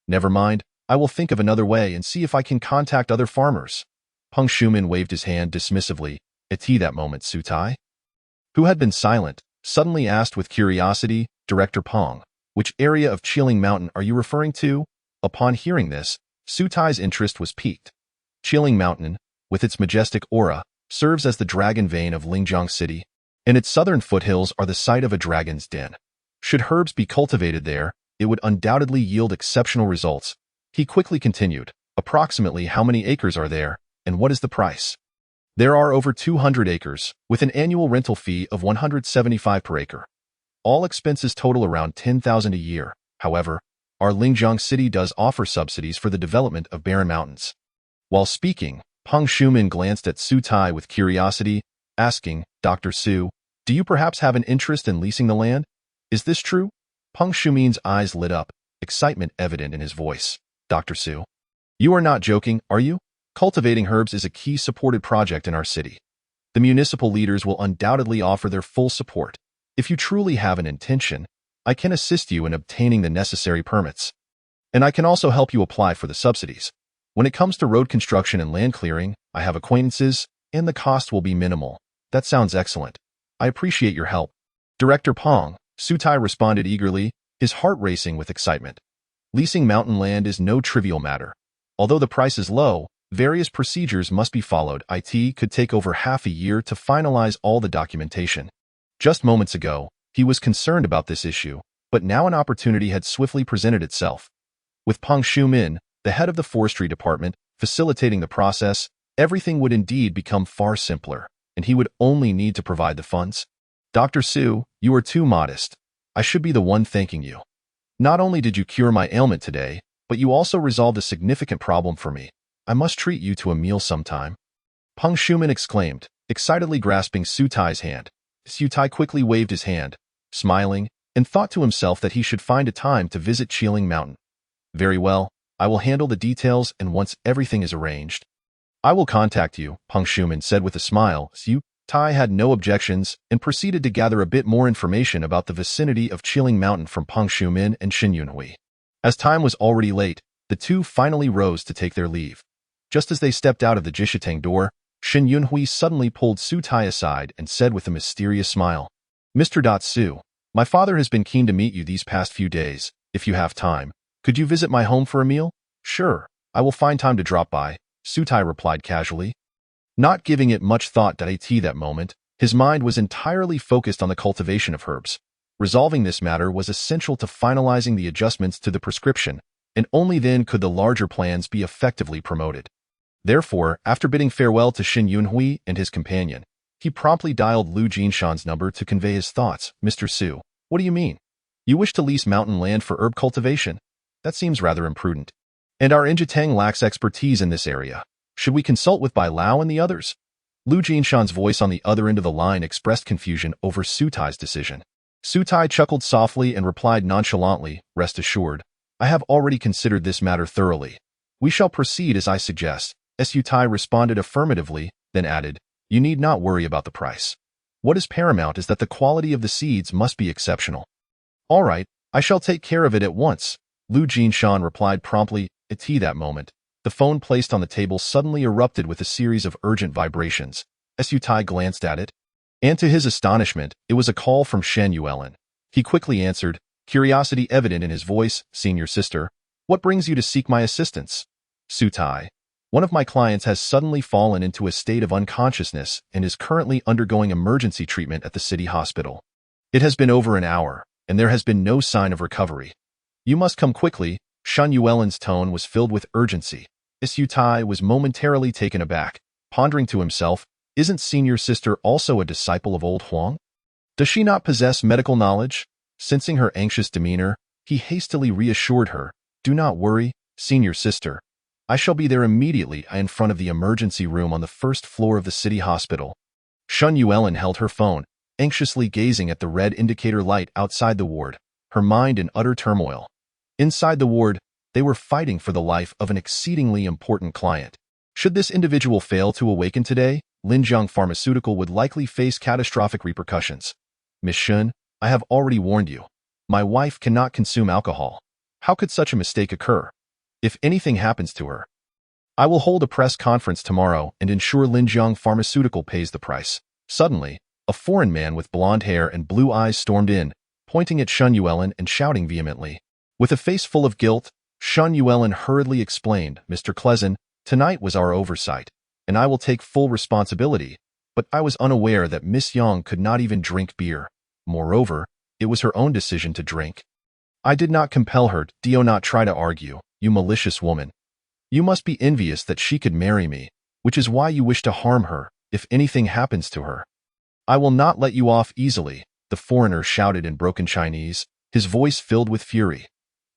Never mind, I will think of another way and see if I can contact other farmers. Peng Shumin waved his hand dismissively. At that moment, Su Tai, who had been silent, suddenly asked with curiosity, Director Peng, which area of Chilling Mountain are you referring to? Upon hearing this, Su Tai's interest was piqued. Chilling Mountain, with its majestic aura, serves as the dragon vein of Lingjiang City, and its southern foothills are the site of a dragon's den. Should herbs be cultivated there, it would undoubtedly yield exceptional results. He quickly continued, approximately how many acres are there, and what is the price? There are over 200 acres, with an annual rental fee of 175 per acre. All expenses total around 10,000 a year. However, our Lingjiang City does offer subsidies for the development of barren mountains. While speaking, Peng Shumin glanced at Su Tai with curiosity, asking, Dr. Su, do you perhaps have an interest in leasing the land? Is this true? Peng Shumin's eyes lit up, excitement evident in his voice. Dr. Su, you are not joking, are you? Cultivating herbs is a key supported project in our city. The municipal leaders will undoubtedly offer their full support. If you truly have an intention, I can assist you in obtaining the necessary permits. And I can also help you apply for the subsidies. When it comes to road construction and land clearing, I have acquaintances, and the cost will be minimal. That sounds excellent. I appreciate your help. Director Pong, Sutai responded eagerly, his heart racing with excitement. Leasing mountain land is no trivial matter. Although the price is low, various procedures must be followed. It could take over half a year to finalize all the documentation. Just moments ago, he was concerned about this issue, but now an opportunity had swiftly presented itself. With Peng Shumin, the head of the forestry department, facilitating the process, everything would indeed become far simpler, and he would only need to provide the funds. Dr. Su, you are too modest. I should be the one thanking you. Not only did you cure my ailment today, but you also resolved a significant problem for me. I must treat you to a meal sometime. Peng Shumin exclaimed, excitedly grasping Sutai's hand. Sutai quickly waved his hand, smiling, and thought to himself that he should find a time to visit Qiling Mountain. Very well, I will handle the details, and once everything is arranged, I will contact you, Peng Shumin said with a smile. Sutai had no objections and proceeded to gather a bit more information about the vicinity of Qiling Mountain from Peng Shumin and Shin Yunhui. As time was already late, the two finally rose to take their leave. Just as they stepped out of the Jishitang door, Shin Yunhui suddenly pulled Sutai aside and said with a mysterious smile, Mr. Su, my father has been keen to meet you these past few days. If you have time, could you visit my home for a meal? Sure, I will find time to drop by, Sutai replied casually. Not giving it much thought at that moment, his mind was entirely focused on the cultivation of herbs. Resolving this matter was essential to finalizing the adjustments to the prescription, and only then could the larger plans be effectively promoted. Therefore, after bidding farewell to Shin Yunhui and his companion, he promptly dialed Lu Jinshan's number to convey his thoughts. Mr. Su, what do you mean? You wish to lease mountain land for herb cultivation? That seems rather imprudent. And our Injitang lacks expertise in this area. Should we consult with Bai Lao and the others? Lu Jinshan's voice on the other end of the line expressed confusion over Sutai's decision. Sutai chuckled softly and replied nonchalantly, rest assured, I have already considered this matter thoroughly. We shall proceed as I suggest. Sutai responded affirmatively, then added, you need not worry about the price. What is paramount is that the quality of the seeds must be exceptional. All right, I shall take care of it at once, Lu Jinshan replied promptly. At that moment, the phone placed on the table suddenly erupted with a series of urgent vibrations. Sutai glanced at it, and to his astonishment, it was a call from Shen Yuelin. He quickly answered, curiosity evident in his voice, Senior Sister, what brings you to seek my assistance? Sutai, one of my clients has suddenly fallen into a state of unconsciousness and is currently undergoing emergency treatment at the city hospital. It has been over an hour, and there has been no sign of recovery. You must come quickly. Shen Yuelin's tone was filled with urgency. Sutai was momentarily taken aback, pondering to himself, isn't Senior Sister also a disciple of old Huang? Does she not possess medical knowledge? Sensing her anxious demeanor, he hastily reassured her, do not worry, Senior Sister. I shall be there immediately in front of the emergency room on the first floor of the city hospital. Shen Yuelin held her phone, anxiously gazing at the red indicator light outside the ward, her mind in utter turmoil. Inside the ward, they were fighting for the life of an exceedingly important client. Should this individual fail to awaken today, Linjiang Pharmaceutical would likely face catastrophic repercussions. Miss Shun, I have already warned you. My wife cannot consume alcohol. How could such a mistake occur? If anything happens to her, I will hold a press conference tomorrow and ensure Linjiang Pharmaceutical pays the price. Suddenly, a foreign man with blonde hair and blue eyes stormed in, pointing at Shen Yuelin and shouting vehemently. With a face full of guilt, Shen Yuelin hurriedly explained, Mr. Klezen, tonight was our oversight, and I will take full responsibility, but I was unaware that Miss Yang could not even drink beer. Moreover, it was her own decision to drink. I did not compel her. Do not try to argue, you malicious woman. You must be envious that she could marry me, which is why you wish to harm her, if anything happens to her. I will not let you off easily, the foreigner shouted in broken Chinese, his voice filled with fury.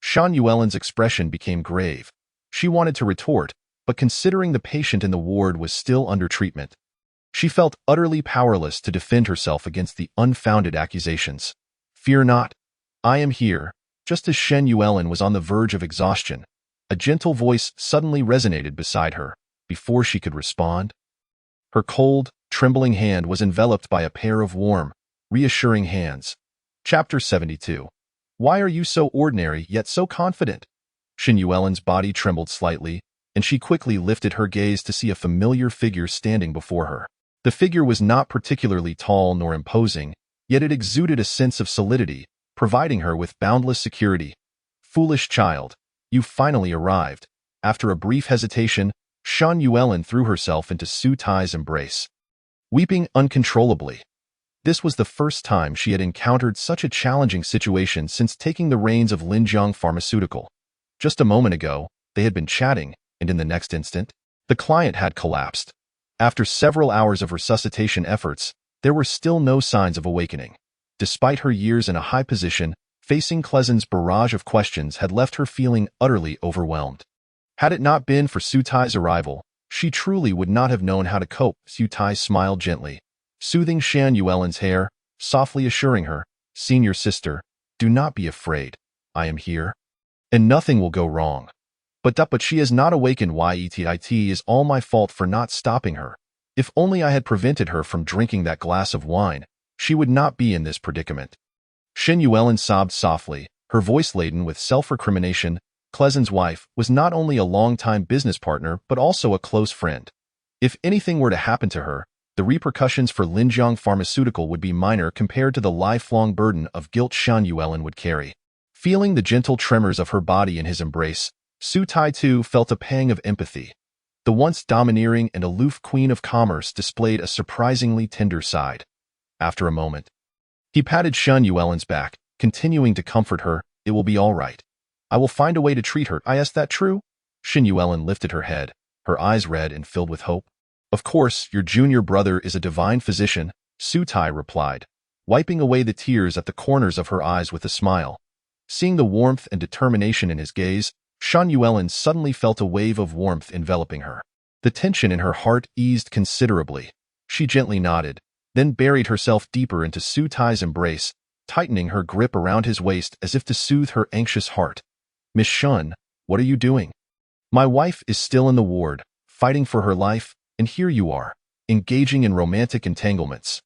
Shen Yuelin's expression became grave. She wanted to retort, but considering the patient in the ward was still under treatment, she felt utterly powerless to defend herself against the unfounded accusations. Fear not. I am here. Just as Shen Yuelin was on the verge of exhaustion, a gentle voice suddenly resonated beside her. before she could respond. Her cold, trembling hand was enveloped by a pair of warm, reassuring hands. Chapter 72. Why are you so ordinary yet so confident? Xin Yuelin's body trembled slightly, and she quickly lifted her gaze to see a familiar figure standing before her. The figure was not particularly tall nor imposing, yet it exuded a sense of solidity, providing her with boundless security. Foolish child, you finally arrived. After a brief hesitation, Shan Yuelin threw herself into Su Tai's embrace, weeping uncontrollably. This was the first time she had encountered such a challenging situation since taking the reins of Linjiang Pharmaceutical. Just a moment ago, they had been chatting, and in the next instant, the client had collapsed. After several hours of resuscitation efforts, there were still no signs of awakening. Despite her years in a high position, facing Klezen's barrage of questions had left her feeling utterly overwhelmed. Had it not been for Su Tai's arrival, she truly would not have known how to cope. Su Tai smiled gently, soothing Shan Yuelin's hair, softly assuring her, "Senior sister, do not be afraid. I am here, and nothing will go wrong. But she has not awakened. It is all my fault for not stopping her. If only I had prevented her from drinking that glass of wine, she would not be in this predicament." Shen Yuelin sobbed softly, her voice laden with self-recrimination. Klezen's wife was not only a long-time business partner but also a close friend. If anything were to happen to her, the repercussions for Linjiang Pharmaceutical would be minor compared to the lifelong burden of guilt Shan Yuelin would carry. Feeling the gentle tremors of her body in his embrace, Su Tai too felt a pang of empathy. The once domineering and aloof queen of commerce displayed a surprisingly tender side. After a moment, he patted Shan Yuelin's back, continuing to comfort her. "It will be all right. I will find a way to treat her." "Is that true?" Shin Yuelin lifted her head, her eyes red and filled with hope. "Of course, your junior brother is a divine physician," Su Tai replied, wiping away the tears at the corners of her eyes with a smile. Seeing the warmth and determination in his gaze, Shan Yuelin suddenly felt a wave of warmth enveloping her. The tension in her heart eased considerably. She gently nodded, then buried herself deeper into Su Tai's embrace, tightening her grip around his waist as if to soothe her anxious heart. "Miss Shun, what are you doing? My wife is still in the ward, fighting for her life, and here you are, engaging in romantic entanglements.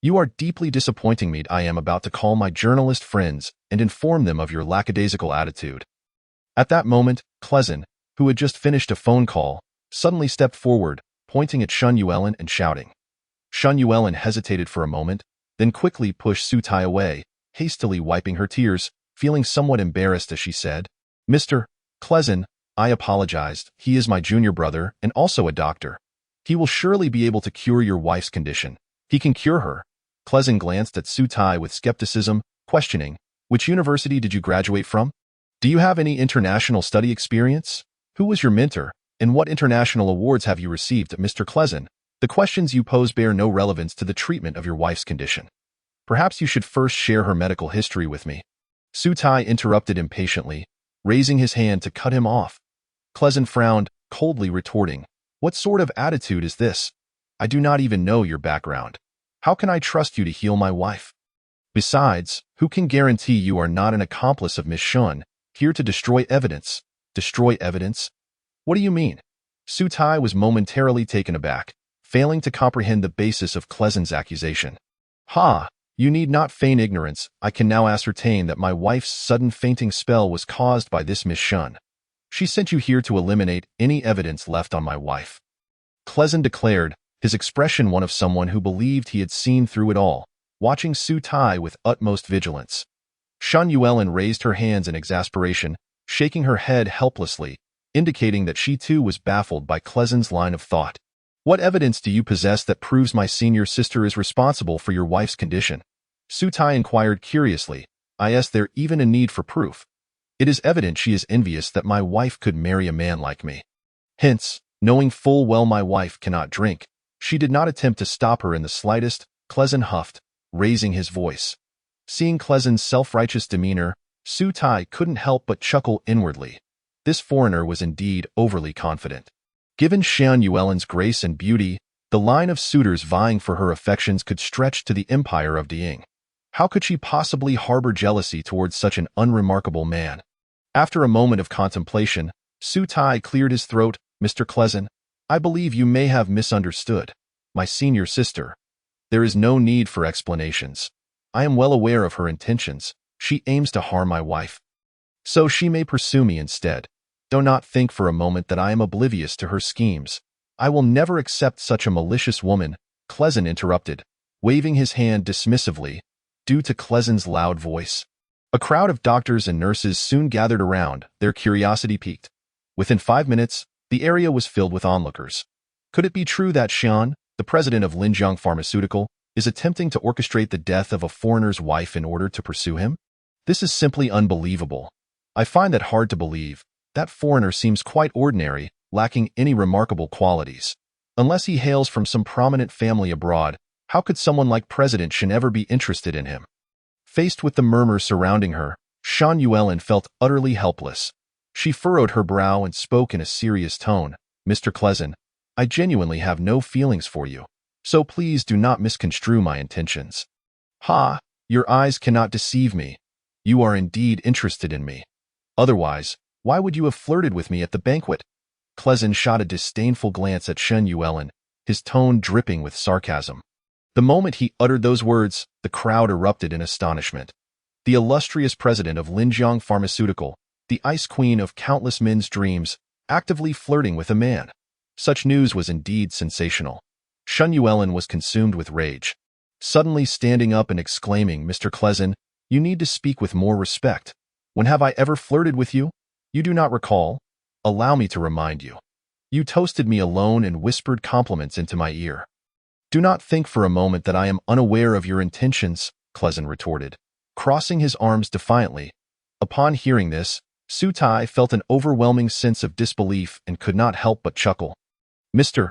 You are deeply disappointing me. I am about to call my journalist friends and inform them of your lackadaisical attitude." At that moment, Klezen, who had just finished a phone call, suddenly stepped forward, pointing at Shan Yuelin and shouting. Shan Yuelin hesitated for a moment, then quickly pushed Su Tai away, hastily wiping her tears, feeling somewhat embarrassed as she said, "Mr. Klezen, I apologized. He is my junior brother and also a doctor. He will surely be able to cure your wife's condition. He can cure her." Klezen glanced at Su Tai with skepticism, questioning, "Which university did you graduate from? Do you have any international study experience? Who was your mentor, and what international awards have you received?" "Mr. Klezen, the questions you pose bear no relevance to the treatment of your wife's condition. Perhaps you should first share her medical history with me." Su Tai interrupted impatiently, raising his hand to cut him off. Klezen frowned, coldly retorting, "What sort of attitude is this? I do not even know your background. How can I trust you to heal my wife? Besides, who can guarantee you are not an accomplice of Miss Shun, here to destroy evidence?" "Destroy evidence? What do you mean?" Su Tai was momentarily taken aback, failing to comprehend the basis of Klezen's accusation. "Ha! You need not feign ignorance. I can now ascertain that my wife's sudden fainting spell was caused by this Miss Shun. She sent you here to eliminate any evidence left on my wife." Klezen declared, his expression one of someone who believed he had seen through it all, watching Su Tai with utmost vigilance. Shan Yuelin raised her hands in exasperation, shaking her head helplessly, indicating that she too was baffled by Klezen's line of thought. "What evidence do you possess that proves my senior sister is responsible for your wife's condition?" Su Tai inquired curiously. "Is there even a need for proof? It is evident she is envious that my wife could marry a man like me. Hence, knowing full well my wife cannot drink, she did not attempt to stop her in the slightest." Klezen huffed, raising his voice. Seeing Klezen's self-righteous demeanor, Su Tai couldn't help but chuckle inwardly. This foreigner was indeed overly confident. Given Shan Yuelin's grace and beauty, the line of suitors vying for her affections could stretch to the empire of Diying. How could she possibly harbor jealousy towards such an unremarkable man? After a moment of contemplation, Su Tai cleared his throat. "Mr. Klezen, I believe you may have misunderstood. My senior sister. There is no need for explanations. I am well aware of her intentions. She aims to harm my wife. So she may pursue me instead. Do not think for a moment that I am oblivious to her schemes. I will never accept such a malicious woman, Clezen interrupted, waving his hand dismissively, due to Clezen's loud voice. A crowd of doctors and nurses soon gathered around, their curiosity piqued. Within 5 minutes, the area was filled with onlookers. Could it be true that Xian, the president of Linjiang Pharmaceutical, is attempting to orchestrate the death of a foreigner's wife in order to pursue him? This is simply unbelievable. I find that hard to believe. That foreigner seems quite ordinary, lacking any remarkable qualities. Unless he hails from some prominent family abroad, how could someone like President Shen ever be interested in him? Faced with the murmur surrounding her, Shan Yuelin felt utterly helpless. She furrowed her brow and spoke in a serious tone. Mr. Clezen, I genuinely have no feelings for you, so please do not misconstrue my intentions. Ha! Your eyes cannot deceive me. You are indeed interested in me. Otherwise, why would you have flirted with me at the banquet? Clezen shot a disdainful glance at Shen Yuelin, his tone dripping with sarcasm. The moment he uttered those words, the crowd erupted in astonishment. The illustrious president of Linjiang Pharmaceutical, the ice queen of countless men's dreams, actively flirting with a man. Such news was indeed sensational. Shen Yuelin was consumed with rage. Suddenly standing up and exclaiming, Mr. Clezen, you need to speak with more respect. When have I ever flirted with you? You do not recall? Allow me to remind you. You toasted me alone and whispered compliments into my ear. Do not think for a moment that I am unaware of your intentions, Clezen retorted, crossing his arms defiantly. Upon hearing this, Su Tai felt an overwhelming sense of disbelief and could not help but chuckle. Mr.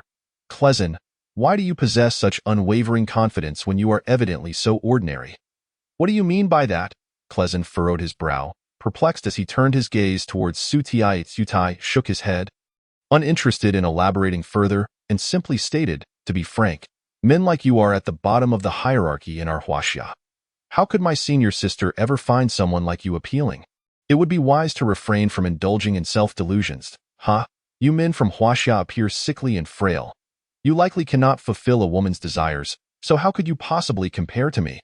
Clezen, why do you possess such unwavering confidence when you are evidently so ordinary? What do you mean by that? Clezen furrowed his brow, perplexed as he turned his gaze towards Su Tai. Su Tai shook his head, uninterested in elaborating further, and simply stated, to be frank, men like you are at the bottom of the hierarchy in our Huaxia. How could my senior sister ever find someone like you appealing? It would be wise to refrain from indulging in self-delusions. You men from Huaxia appear sickly and frail. You likely cannot fulfill a woman's desires, so how could you possibly compare to me?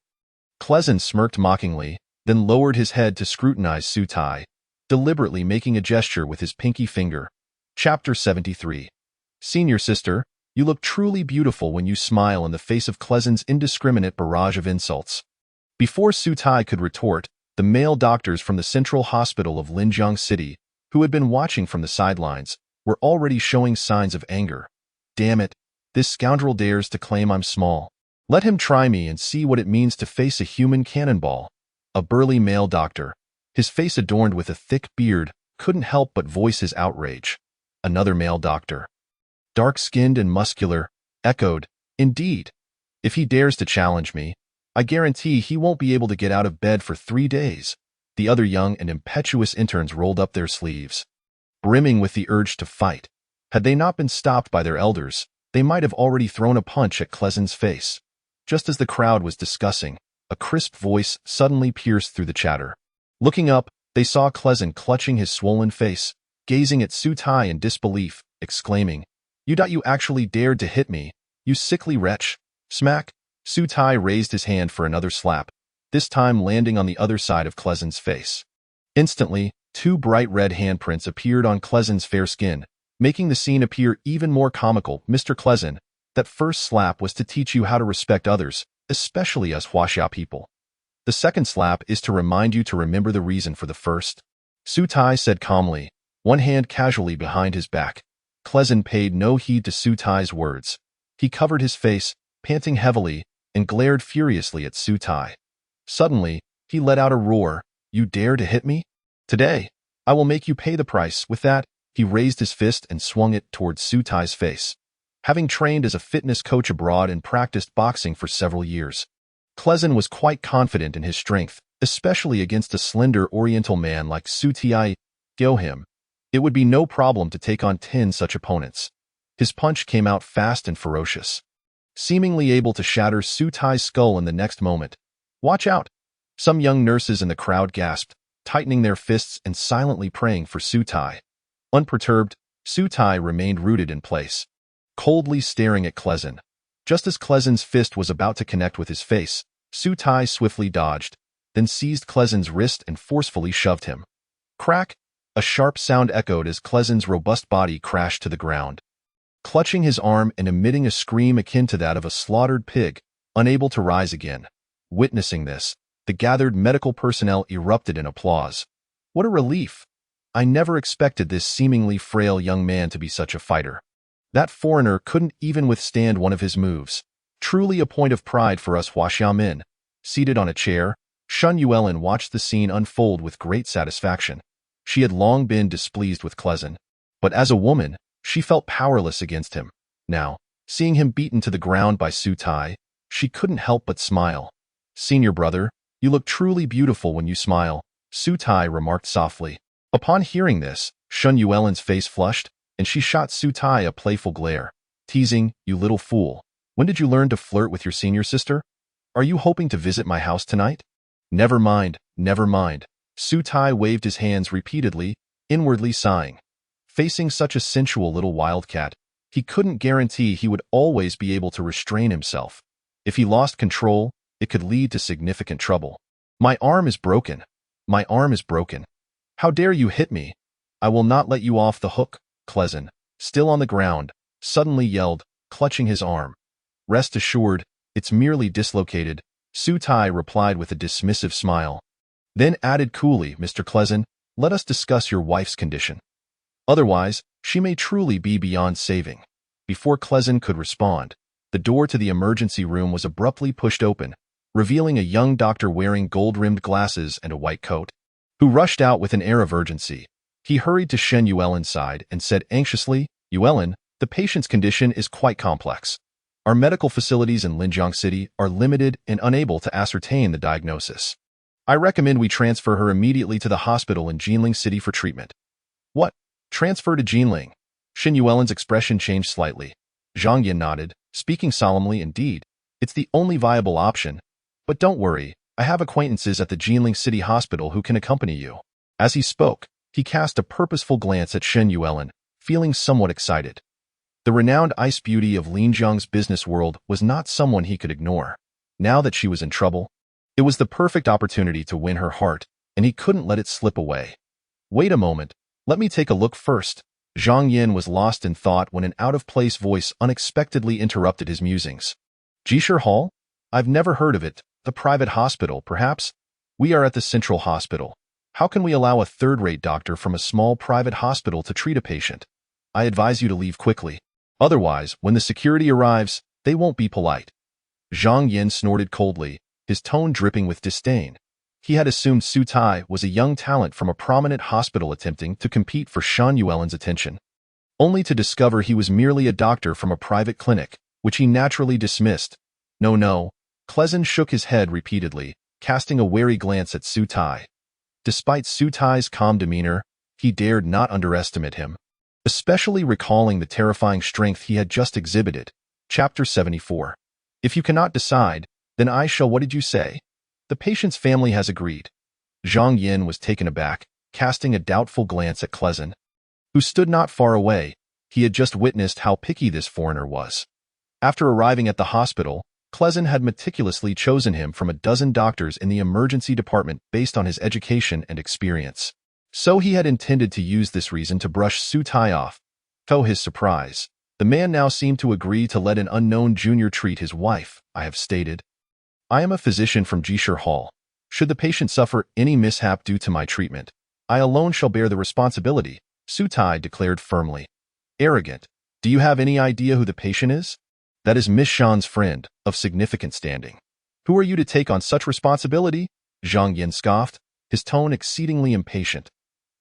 Clezen smirked mockingly, then lowered his head to scrutinize Su Tai, deliberately making a gesture with his pinky finger. Chapter 73. Senior sister, you look truly beautiful when you smile in the face of Clezen's indiscriminate barrage of insults. Before Su Tai could retort, the male doctors from the Central Hospital of Linjiang City, who had been watching from the sidelines, were already showing signs of anger. Damn it, this scoundrel dares to claim I'm small. Let him try me and see what it means to face a human cannonball. A burly male doctor, his face adorned with a thick beard, couldn't help but voice his outrage. Another male doctor, dark-skinned and muscular, echoed, Indeed, if he dares to challenge me, I guarantee he won't be able to get out of bed for 3 days. The other young and impetuous interns rolled up their sleeves, brimming with the urge to fight. Had they not been stopped by their elders, they might have already thrown a punch at Clezen's face. Just as the crowd was discussing, a crisp voice suddenly pierced through the chatter. Looking up, they saw Clezen clutching his swollen face, gazing at Su Tai in disbelief, exclaiming, You actually dared to hit me, you sickly wretch. Smack! Su Tai raised his hand for another slap, this time landing on the other side of Clezen's face. Instantly, 2 bright red handprints appeared on Clezen's fair skin, making the scene appear even more comical. Mr. Clezen, that first slap was to teach you how to respect others, especially us Huaxia people. The second slap is to remind you to remember the reason for the first. Su Tai said calmly, one hand casually behind his back. Clezen paid no heed to Su Tai's words. He covered his face, panting heavily, and glared furiously at Su Tai. Suddenly, he let out a roar, You dare to hit me? Today, I will make you pay the price. With that, he raised his fist and swung it towards Su Tai's face. Having trained as a fitness coach abroad and practiced boxing for several years, Clezen was quite confident in his strength, especially against a slender oriental man like Su Tai. Him. It would be no problem to take on 10 such opponents. His punch came out fast and ferocious, seemingly able to shatter Su Tai's skull in the next moment. Watch out! Some young nurses in the crowd gasped, tightening their fists and silently praying for Su Tai. Unperturbed, Su Tai remained rooted in place. coldly staring at Klezin. Just as Klezin's fist was about to connect with his face, Su Tai swiftly dodged, then seized Klezin's wrist and forcefully shoved him. Crack! A sharp sound echoed as Klezin's robust body crashed to the ground. Clutching his arm and emitting a scream akin to that of a slaughtered pig, unable to rise again. Witnessing this, the gathered medical personnel erupted in applause. What a relief! I never expected this seemingly frail young man to be such a fighter. That foreigner couldn't even withstand one of his moves. Truly a point of pride for us Hua Xiaomin. Seated on a chair, Shun Yuelin watched the scene unfold with great satisfaction. She had long been displeased with Klezin, but as a woman, she felt powerless against him. Now, seeing him beaten to the ground by Su Tai, she couldn't help but smile. "Senior brother, you look truly beautiful when you smile," Su Tai remarked softly. Upon hearing this, Shun Yuelin's face flushed, and she shot Su Tai a playful glare. "Teasing, you little fool. When did you learn to flirt with your senior sister? Are you hoping to visit my house tonight?" Never mind, never mind. Su Tai waved his hands repeatedly, inwardly sighing. Facing such a sensual little wildcat, he couldn't guarantee he would always be able to restrain himself. If he lost control, it could lead to significant trouble. "My arm is broken. My arm is broken. How dare you hit me? I will not let you off the hook," Klezin, still on the ground, suddenly yelled, clutching his arm. "Rest assured, it's merely dislocated," Su Tai replied with a dismissive smile. Then added coolly, "Mr. Klezin, let us discuss your wife's condition. Otherwise, she may truly be beyond saving." Before Klezin could respond, the door to the emergency room was abruptly pushed open, revealing a young doctor wearing gold-rimmed glasses and a white coat, who rushed out with an air of urgency. He hurried to Shen Yuelin's side and said anxiously, "Yuelin, the patient's condition is quite complex. Our medical facilities in Linjiang City are limited and unable to ascertain the diagnosis. I recommend we transfer her immediately to the hospital in Jinling City for treatment." "What? Transfer to Jinling?" Shen Yuelin's expression changed slightly. Zhang Yin nodded, speaking solemnly, "Indeed, it's the only viable option. But don't worry, I have acquaintances at the Jinling City Hospital who can accompany you." As he spoke, he cast a purposeful glance at Shen Yuelin, feeling somewhat excited. The renowned ice beauty of Linjiang's business world was not someone he could ignore. Now that she was in trouble, it was the perfect opportunity to win her heart, and he couldn't let it slip away. "Wait a moment, let me take a look first." Zhang Yin was lost in thought when an out-of-place voice unexpectedly interrupted his musings. "Jishir Hall? I've never heard of it. The private hospital, perhaps? We are at the Central Hospital. How can we allow a third-rate doctor from a small private hospital to treat a patient? I advise you to leave quickly. Otherwise, when the security arrives, they won't be polite." Zhang Yin snorted coldly, his tone dripping with disdain. He had assumed Su Tai was a young talent from a prominent hospital attempting to compete for Shan Yuelin's attention, only to discover he was merely a doctor from a private clinic, which he naturally dismissed. No. Klezin shook his head repeatedly, casting a wary glance at Su Tai. Despite Su Tai's calm demeanor, he dared not underestimate him, especially recalling the terrifying strength he had just exhibited. Chapter 74. "If you cannot decide, then I shall." "What did you say?" "The patient's family has agreed." Zhang Yin was taken aback, casting a doubtful glance at Klezin, who stood not far away. He had just witnessed how picky this foreigner was. After arriving at the hospital, Klezin had meticulously chosen him from a dozen doctors in the emergency department based on his education and experience. So he had intended to use this reason to brush Su Tai off. To his surprise, the man now seemed to agree to let an unknown junior treat his wife. "I have stated, I am a physician from Jishir Hall. Should the patient suffer any mishap due to my treatment, I alone shall bear the responsibility," Su Tai declared firmly. "Arrogant. Do you have any idea who the patient is?" "That is Miss Shan's friend, of significant standing." "Who are you to take on such responsibility?" Zhang Yin scoffed, his tone exceedingly impatient.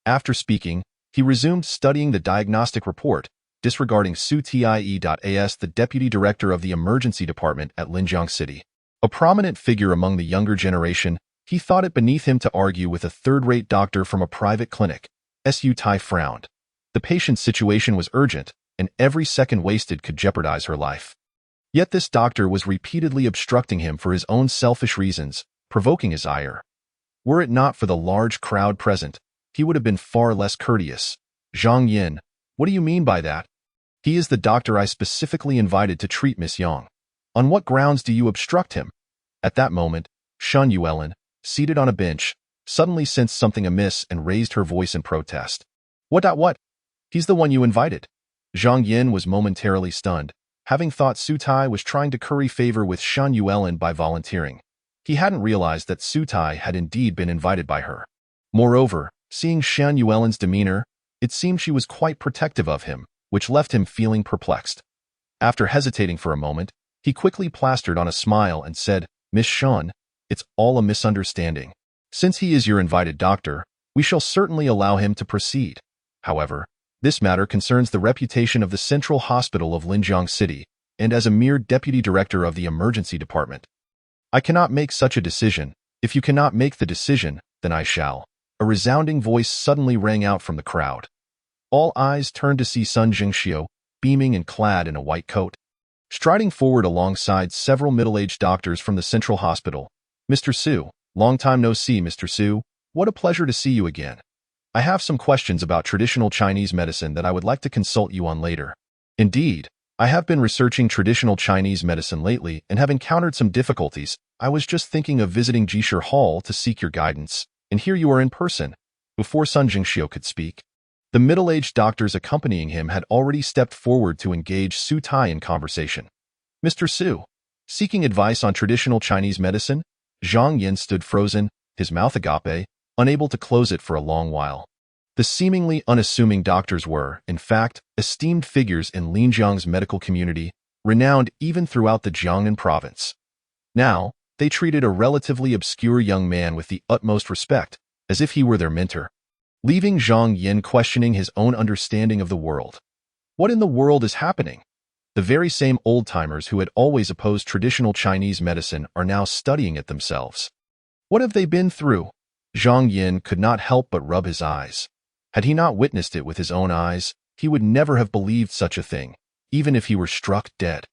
After speaking, he resumed studying the diagnostic report, disregarding Su Tie.as, the deputy director of the emergency department at Linjiang City. A prominent figure among the younger generation, he thought it beneath him to argue with a third-rate doctor from a private clinic. Su Tai frowned. The patient's situation was urgent, and every second wasted could jeopardize her life. Yet this doctor was repeatedly obstructing him for his own selfish reasons, provoking his ire. Were it not for the large crowd present, he would have been far less courteous. "Zhang Yin, what do you mean by that?" He is the doctor I specifically invited to treat Miss Yang. On what grounds do you obstruct him? At that moment, Shen Yuelin, seated on a bench, suddenly sensed something amiss and raised her voice in protest. What? He's the one you invited. Zhang Yin was momentarily stunned, having thought Su Tai was trying to curry favor with Shen Yuelin by volunteering. He hadn't realized that Su Tai had indeed been invited by her. Moreover, seeing Shen Yuelin's demeanor, it seemed she was quite protective of him, which left him feeling perplexed. After hesitating for a moment, he quickly plastered on a smile and said, Miss Shen, it's all a misunderstanding. Since he is your invited doctor, we shall certainly allow him to proceed. However, this matter concerns the reputation of the Central Hospital of Linjiang City, and as a mere deputy director of the emergency department, I cannot make such a decision. If you cannot make the decision, then I shall. A resounding voice suddenly rang out from the crowd. All eyes turned to see Sun Jingxiu, beaming and clad in a white coat. Striding forward alongside several middle-aged doctors from the Central Hospital. Mr. Su, long time no see, Mr. Su. What a pleasure to see you again. I have some questions about traditional Chinese medicine that I would like to consult you on later. Indeed, I have been researching traditional Chinese medicine lately and have encountered some difficulties. I was just thinking of visiting Jisher Hall to seek your guidance, and here you are in person. Before Sun Jingxiu could speak, the middle-aged doctors accompanying him had already stepped forward to engage Su Tai in conversation. Mr. Su, seeking advice on traditional Chinese medicine? Zhang Yin stood frozen, his mouth agape, unable to close it for a long while. The seemingly unassuming doctors were, in fact, esteemed figures in Linjiang's medical community, renowned even throughout the Jiangnan province. Now, they treated a relatively obscure young man with the utmost respect, as if he were their mentor, leaving Zhang Yin questioning his own understanding of the world. What in the world is happening? The very same old-timers who had always opposed traditional Chinese medicine are now studying it themselves. What have they been through? Zhang Yin could not help but rub his eyes. Had he not witnessed it with his own eyes, he would never have believed such a thing, even if he were struck dead.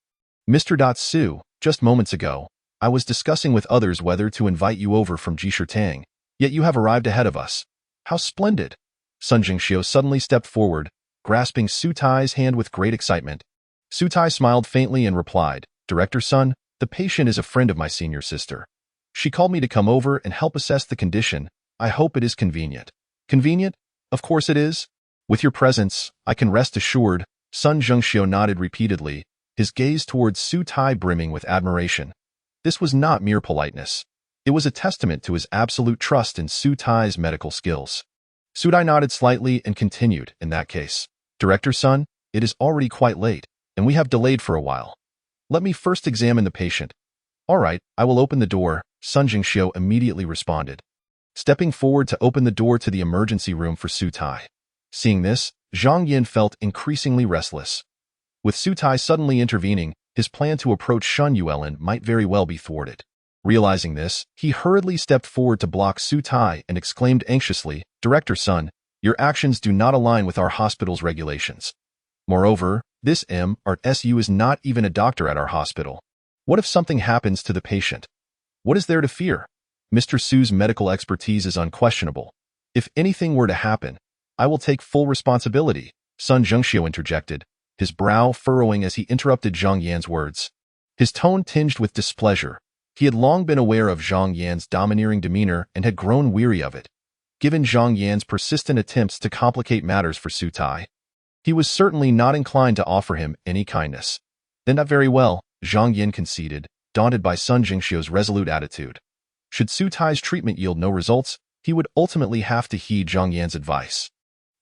Mr. Su, just moments ago, I was discussing with others whether to invite you over from Jishirtang, yet you have arrived ahead of us. How splendid! Sun Jingxiu suddenly stepped forward, grasping Su Tai's hand with great excitement. Su Tai smiled faintly and replied, Director Sun, the patient is a friend of my senior sister. She called me to come over and help assess the condition. I hope it is convenient. Convenient? Of course it is. With your presence, I can rest assured. Sun Jingxiu nodded repeatedly, his gaze towards Su Tai brimming with admiration. This was not mere politeness. It was a testament to his absolute trust in Su Tai's medical skills. Su Tai nodded slightly and continued, in that case. Director Sun, it is already quite late, and we have delayed for a while. Let me first examine the patient. All right, I will open the door, Sun Jingxiu immediately responded, stepping forward to open the door to the emergency room for Su Tai. Seeing this, Zhang Yin felt increasingly restless. With Su Tai suddenly intervening, his plan to approach Shen Yuelin might very well be thwarted. Realizing this, he hurriedly stepped forward to block Su Tai and exclaimed anxiously, Director Sun, your actions do not align with our hospital's regulations. Moreover, this MRSU is not even a doctor at our hospital. What if something happens to the patient? What is there to fear? Mr. Su's medical expertise is unquestionable. If anything were to happen, I will take full responsibility, Sun Jingxiu interjected, his brow furrowing as he interrupted Zhang Yan's words. His tone tinged with displeasure. He had long been aware of Zhang Yan's domineering demeanor and had grown weary of it. Given Zhang Yan's persistent attempts to complicate matters for Su Tai, he was certainly not inclined to offer him any kindness. Then not very well, Zhang Yin conceded, daunted by Sun Jingxiu's resolute attitude. Should Su Tai's treatment yield no results, he would ultimately have to heed Zhang Yan's advice.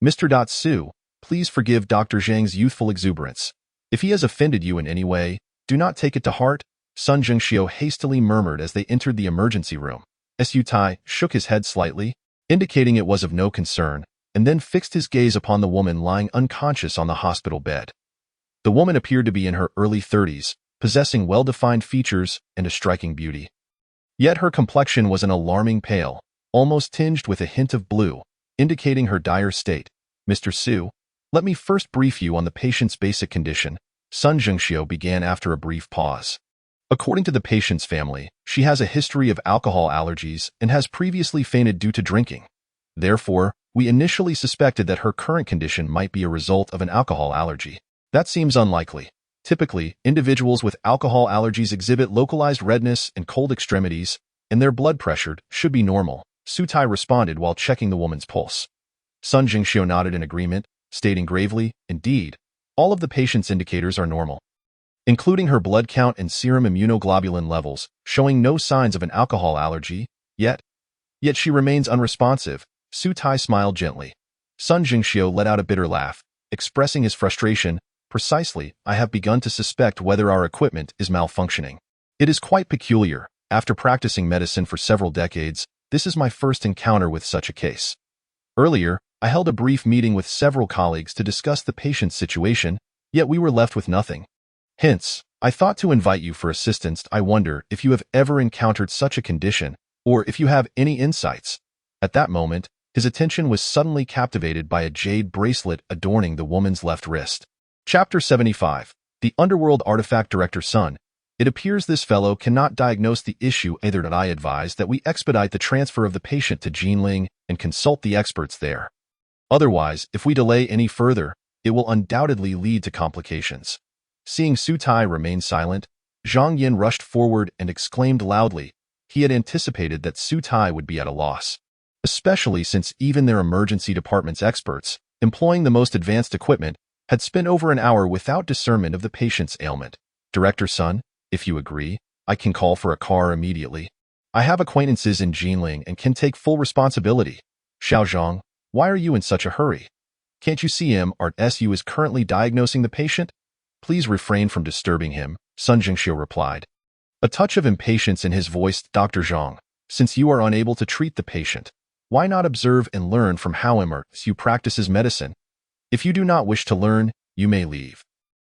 Mr. Su, please forgive Dr. Zhang's youthful exuberance. If he has offended you in any way, do not take it to heart, Sun Jingxiu hastily murmured as they entered the emergency room. Su Tai shook his head slightly, indicating it was of no concern, and then fixed his gaze upon the woman lying unconscious on the hospital bed. The woman appeared to be in her early 30s, possessing well-defined features and a striking beauty. Yet her complexion was an alarming pale, almost tinged with a hint of blue, indicating her dire state. Mr. Su, let me first brief you on the patient's basic condition, Sun Jingxiu began after a brief pause. According to the patient's family, she has a history of alcohol allergies and has previously fainted due to drinking. Therefore, we initially suspected that her current condition might be a result of an alcohol allergy. That seems unlikely. Typically, individuals with alcohol allergies exhibit localized redness and cold extremities, and their blood pressure should be normal, Sutai responded while checking the woman's pulse. Sun Jingxiu nodded in agreement, stating gravely, "Indeed, all of the patient's indicators are normal, including her blood count and serum immunoglobulin levels, showing no signs of an alcohol allergy, yet she remains unresponsive." Sutai smiled gently. Sun Jingxiu let out a bitter laugh, expressing his frustration. "Precisely, I have begun to suspect whether our equipment is malfunctioning. It is quite peculiar. After practicing medicine for several decades, this is my first encounter with such a case. Earlier, I held a brief meeting with several colleagues to discuss the patient's situation, yet we were left with nothing. Hence, I thought to invite you for assistance. I wonder if you have ever encountered such a condition, or if you have any insights." At that moment, his attention was suddenly captivated by a jade bracelet adorning the woman's left wrist. Chapter 75. The Underworld Artifact. Director Sun. "It appears this fellow cannot diagnose the issue either. I advise that we expedite the transfer of the patient to Jinling and consult the experts there. Otherwise, if we delay any further, it will undoubtedly lead to complications." Seeing Sutai remain silent, Zhang Yin rushed forward and exclaimed loudly. He had anticipated that Sutai would be at a loss, especially since even their emergency department's experts, employing the most advanced equipment, had spent over an hour without discernment of the patient's ailment. "Director Sun, if you agree, I can call for a car immediately. I have acquaintances in Jinling and can take full responsibility." "Xiaozhang, why are you in such a hurry? Can't you see MRSU is currently diagnosing the patient? Please refrain from disturbing him," Sun Jingxiu replied. A touch of impatience in his voice. "Dr. Zhang, since you are unable to treat the patient, why not observe and learn from how MRSU practices medicine? If you do not wish to learn, you may leave.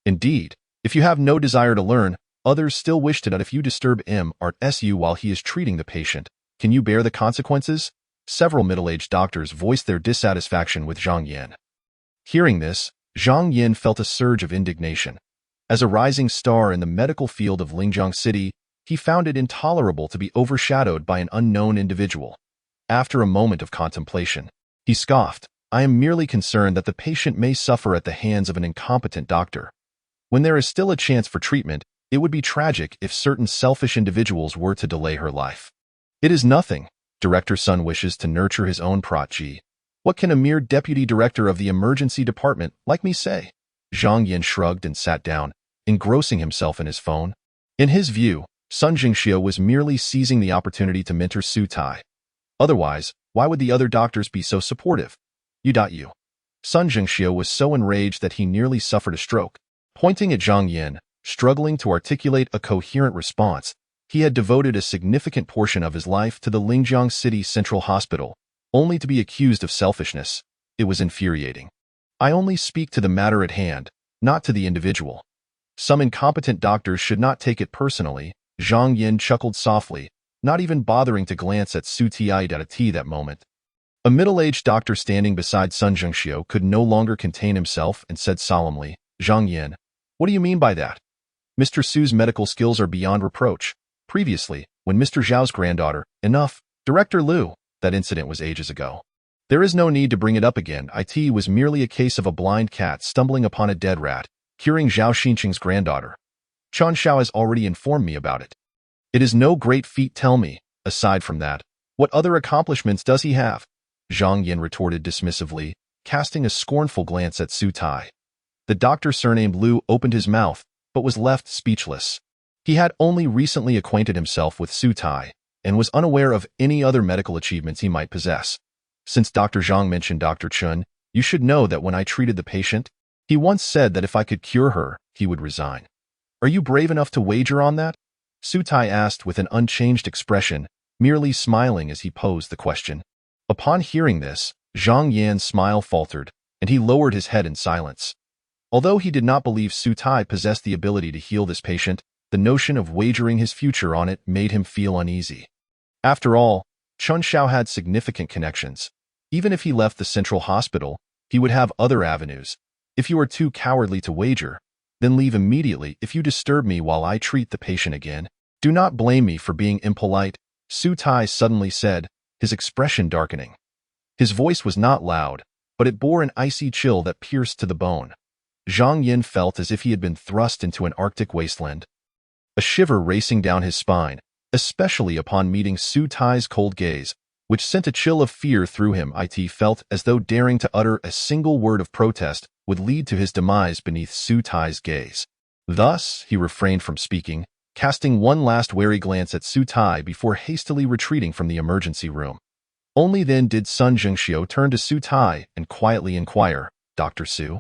Indeed, if you have no desire to learn, others still wish to. If you disturb MRSU while he is treating the patient, can you bear the consequences?" Several middle-aged doctors voiced their dissatisfaction with Zhang Yin. Hearing this, Zhang Yin felt a surge of indignation. As a rising star in the medical field of Lingjiang City, he found it intolerable to be overshadowed by an unknown individual. After a moment of contemplation, he scoffed, "I am merely concerned that the patient may suffer at the hands of an incompetent doctor. When there is still a chance for treatment, it would be tragic if certain selfish individuals were to delay her life. It is nothing. Director Sun wishes to nurture his own protege. What can a mere deputy director of the emergency department like me say?" Zhang Yin shrugged and sat down, engrossing himself in his phone. In his view, Sun Jingxiu was merely seizing the opportunity to mentor Sutai. Otherwise, why would the other doctors be so supportive? You. Sun Jingxiu was so enraged that he nearly suffered a stroke. Pointing at Zhang Yin, struggling to articulate a coherent response, he had devoted a significant portion of his life to the Lingjiang City Central Hospital, only to be accused of selfishness. It was infuriating. "I only speak to the matter at hand, not to the individual. Some incompetent doctors should not take it personally." Zhang Yin chuckled softly, not even bothering to glance at Sutai that moment. A middle-aged doctor standing beside Sun Jingxiu could no longer contain himself and said solemnly, "Zhang Yin, what do you mean by that? Mr. Su's medical skills are beyond reproach. Previously, when Mr. Zhao's granddaughter, enough, Director Liu, that incident was ages ago. There is no need to bring it up again. It was merely a case of a blind cat stumbling upon a dead rat, curing Zhao Xinqing's granddaughter. Chen Xiao has already informed me about it. It is no great feat. Tell me, aside from that, what other accomplishments does he have?" Zhang Yin retorted dismissively, casting a scornful glance at Sutai. The doctor surnamed Liu opened his mouth, but was left speechless. He had only recently acquainted himself with Sutai, and was unaware of any other medical achievements he might possess. Since Dr. Zhang mentioned Dr. Chun, you should know that when I treated the patient, he once said that if I could cure her, he would resign. Are you brave enough to wager on that? Sutai asked with an unchanged expression, merely smiling as he posed the question. Upon hearing this, Zhang Yan's smile faltered, and he lowered his head in silence. Although he did not believe Sutai possessed the ability to heal this patient, the notion of wagering his future on it made him feel uneasy. After all, Chun Xiao had significant connections. Even if he left the central hospital, he would have other avenues. If you are too cowardly to wager, then leave immediately. If you disturb me while I treat the patient again, do not blame me for being impolite, Sutai suddenly said, his expression darkening. His voice was not loud, but it bore an icy chill that pierced to the bone. Zhang Yin felt as if he had been thrust into an Arctic wasteland. A shiver racing down his spine, especially upon meeting Su Tai's cold gaze, which sent a chill of fear through him. It felt as though daring to utter a single word of protest would lead to his demise beneath Su Tai's gaze. Thus, he refrained from speaking, casting one last wary glance at Su Tai before hastily retreating from the emergency room. Only then did Sun Zhengxiu turn to Su Tai and quietly inquire, "Dr. Su?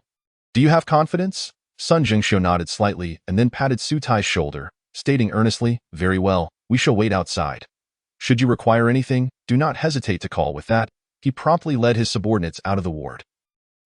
Do you have confidence?" Sun Zhengxiu nodded slightly and then patted Su Tai's shoulder, stating earnestly, "Very well, we shall wait outside. Should you require anything, do not hesitate to call." With that, he promptly led his subordinates out of the ward.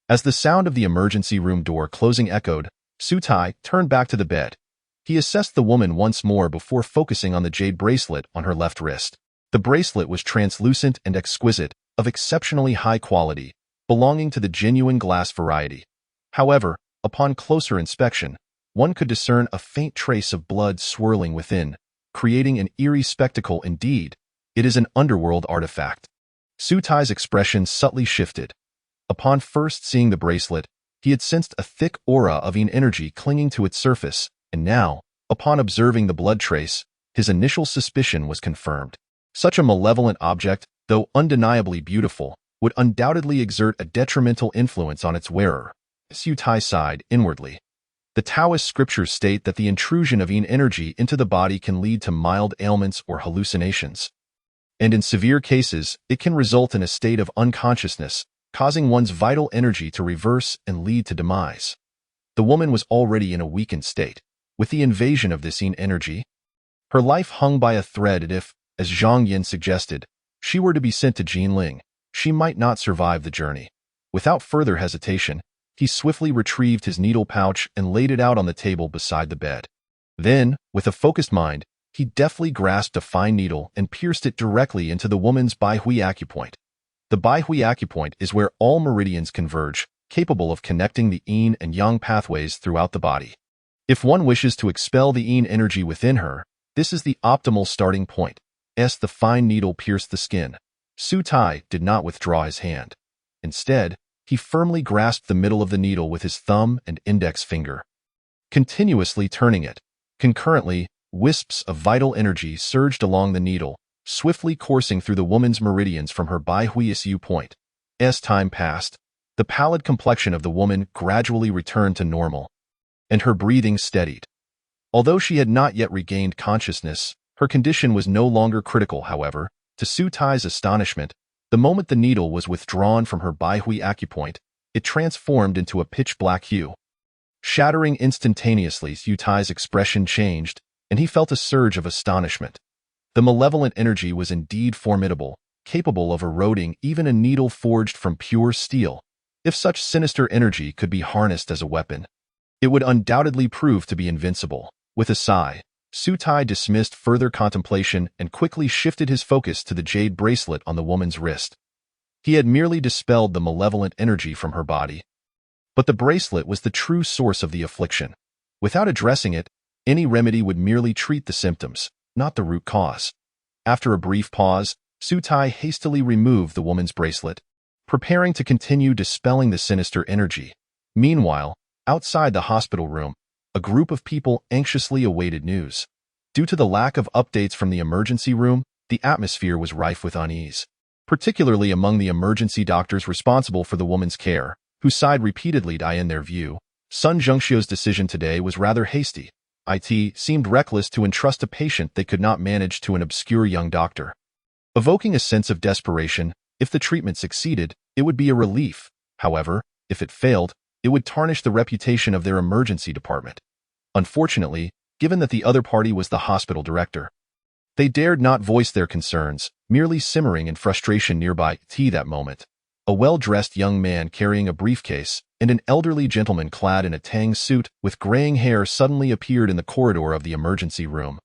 As the sound of the emergency room door closing echoed, Su Tai turned back to the bed. He assessed the woman once more before focusing on the jade bracelet on her left wrist. The bracelet was translucent and exquisite, of exceptionally high quality, belonging to the genuine glass variety. However, upon closer inspection, one could discern a faint trace of blood swirling within, creating an eerie spectacle indeed. It is an underworld artifact. Su Tai's expression subtly shifted. Upon first seeing the bracelet, he had sensed a thick aura of akin energy clinging to its surface, and now, upon observing the blood trace, his initial suspicion was confirmed. Such a malevolent object, though undeniably beautiful, would undoubtedly exert a detrimental influence on its wearer. Su Tai sighed inwardly. The Taoist scriptures state that the intrusion of akin energy into the body can lead to mild ailments or hallucinations. And in severe cases, it can result in a state of unconsciousness, causing one's vital energy to reverse and lead to demise. The woman was already in a weakened state. With the invasion of this akin energy, her life hung by a thread, and if, as Zhang Yin suggested, she were to be sent to Jinling, she might not survive the journey. Without further hesitation, he swiftly retrieved his needle pouch and laid it out on the table beside the bed. Then, with a focused mind, he deftly grasped a fine needle and pierced it directly into the woman's Bai Hui acupoint. The Bai Hui acupoint is where all meridians converge, capable of connecting the yin and yang pathways throughout the body. If one wishes to expel the yin energy within her, this is the optimal starting point. As the fine needle pierced the skin, Su Tai did not withdraw his hand. Instead, he firmly grasped the middle of the needle with his thumb and index finger, continuously turning it. Concurrently, wisps of vital energy surged along the needle, swiftly coursing through the woman's meridians from her Bai Hui point. As time passed, the pallid complexion of the woman gradually returned to normal, and her breathing steadied. Although she had not yet regained consciousness, her condition was no longer critical. However, to Su Tai's astonishment, the moment the needle was withdrawn from her Bai Hui acupoint, it transformed into a pitch-black hue. Shattering instantaneously, Su Tai's expression changed, and he felt a surge of astonishment. The malevolent energy was indeed formidable, capable of eroding even a needle forged from pure steel. If such sinister energy could be harnessed as a weapon, it would undoubtedly prove to be invincible. With a sigh, Su Tai dismissed further contemplation and quickly shifted his focus to the jade bracelet on the woman's wrist. He had merely dispelled the malevolent energy from her body, but the bracelet was the true source of the affliction. Without addressing it, any remedy would merely treat the symptoms, not the root cause. After a brief pause, Su Tai hastily removed the woman's bracelet, preparing to continue dispelling the sinister energy. Meanwhile, outside the hospital room, a group of people anxiously awaited news. Due to the lack of updates from the emergency room, the atmosphere was rife with unease, particularly among the emergency doctors responsible for the woman's care, who sighed repeatedly. In their view, Sun Zhengxiu's decision today was rather hasty. It seemed reckless to entrust a patient they could not manage to an obscure young doctor. Evoking a sense of desperation, if the treatment succeeded, it would be a relief. However, if it failed, it would tarnish the reputation of their emergency department. Unfortunately, given that the other party was the hospital director, they dared not voice their concerns, merely simmering in frustration nearby. That moment, a well-dressed young man carrying a briefcase and an elderly gentleman clad in a tang suit with graying hair suddenly appeared in the corridor of the emergency room,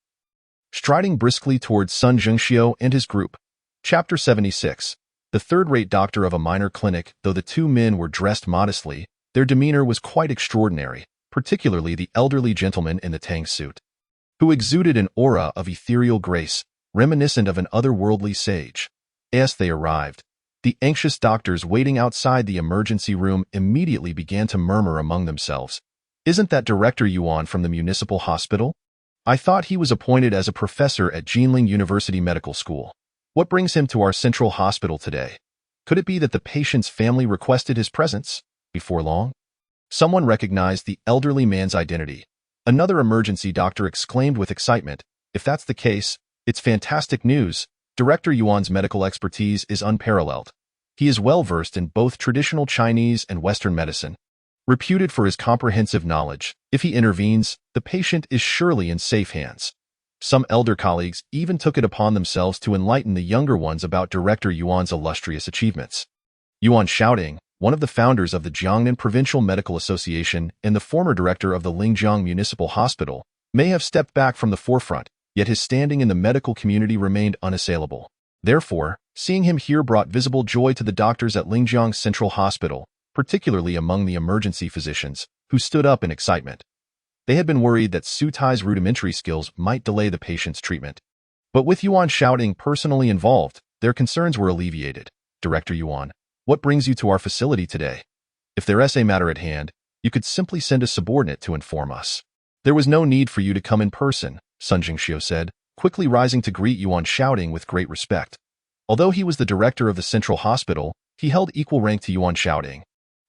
striding briskly towards Sun Zhengxiu and his group. Chapter 76. The third-rate doctor of a minor clinic. Though the two men were dressed modestly, their demeanor was quite extraordinary, particularly the elderly gentleman in the tang suit, who exuded an aura of ethereal grace, reminiscent of an otherworldly sage. As they arrived, the anxious doctors waiting outside the emergency room immediately began to murmur among themselves, Isn't that Director Yuan from the municipal hospital? I thought he was appointed as a professor at Jinling University Medical School. What brings him to our central hospital today? Could it be that the patient's family requested his presence? Before long, someone recognized the elderly man's identity. Another emergency doctor exclaimed with excitement, "If that's the case, it's fantastic news. Director Yuan's medical expertise is unparalleled. He is well-versed in both traditional Chinese and Western medicine. Reputed for his comprehensive knowledge, if he intervenes, the patient is surely in safe hands." Some elder colleagues even took it upon themselves to enlighten the younger ones about Director Yuan's illustrious achievements. Yuan Xiaoding, one of the founders of the Jiangnan Provincial Medical Association and the former director of the Lingjiang Municipal Hospital, may have stepped back from the forefront, yet his standing in the medical community remained unassailable. Therefore, seeing him here brought visible joy to the doctors at Lingjiang Central Hospital, particularly among the emergency physicians, who stood up in excitement. They had been worried that Su Tai's rudimentary skills might delay the patient's treatment. But with Yuan Xiaoding personally involved, their concerns were alleviated. "Director Yuan, what brings you to our facility today? If there is a matter at hand, you could simply send a subordinate to inform us." "There was no need for you to come in person," Sun Jingxiu said, quickly rising to greet Yuan Xiaoding with great respect. Although he was the director of the central hospital, he held equal rank to Yuan Xiaoding.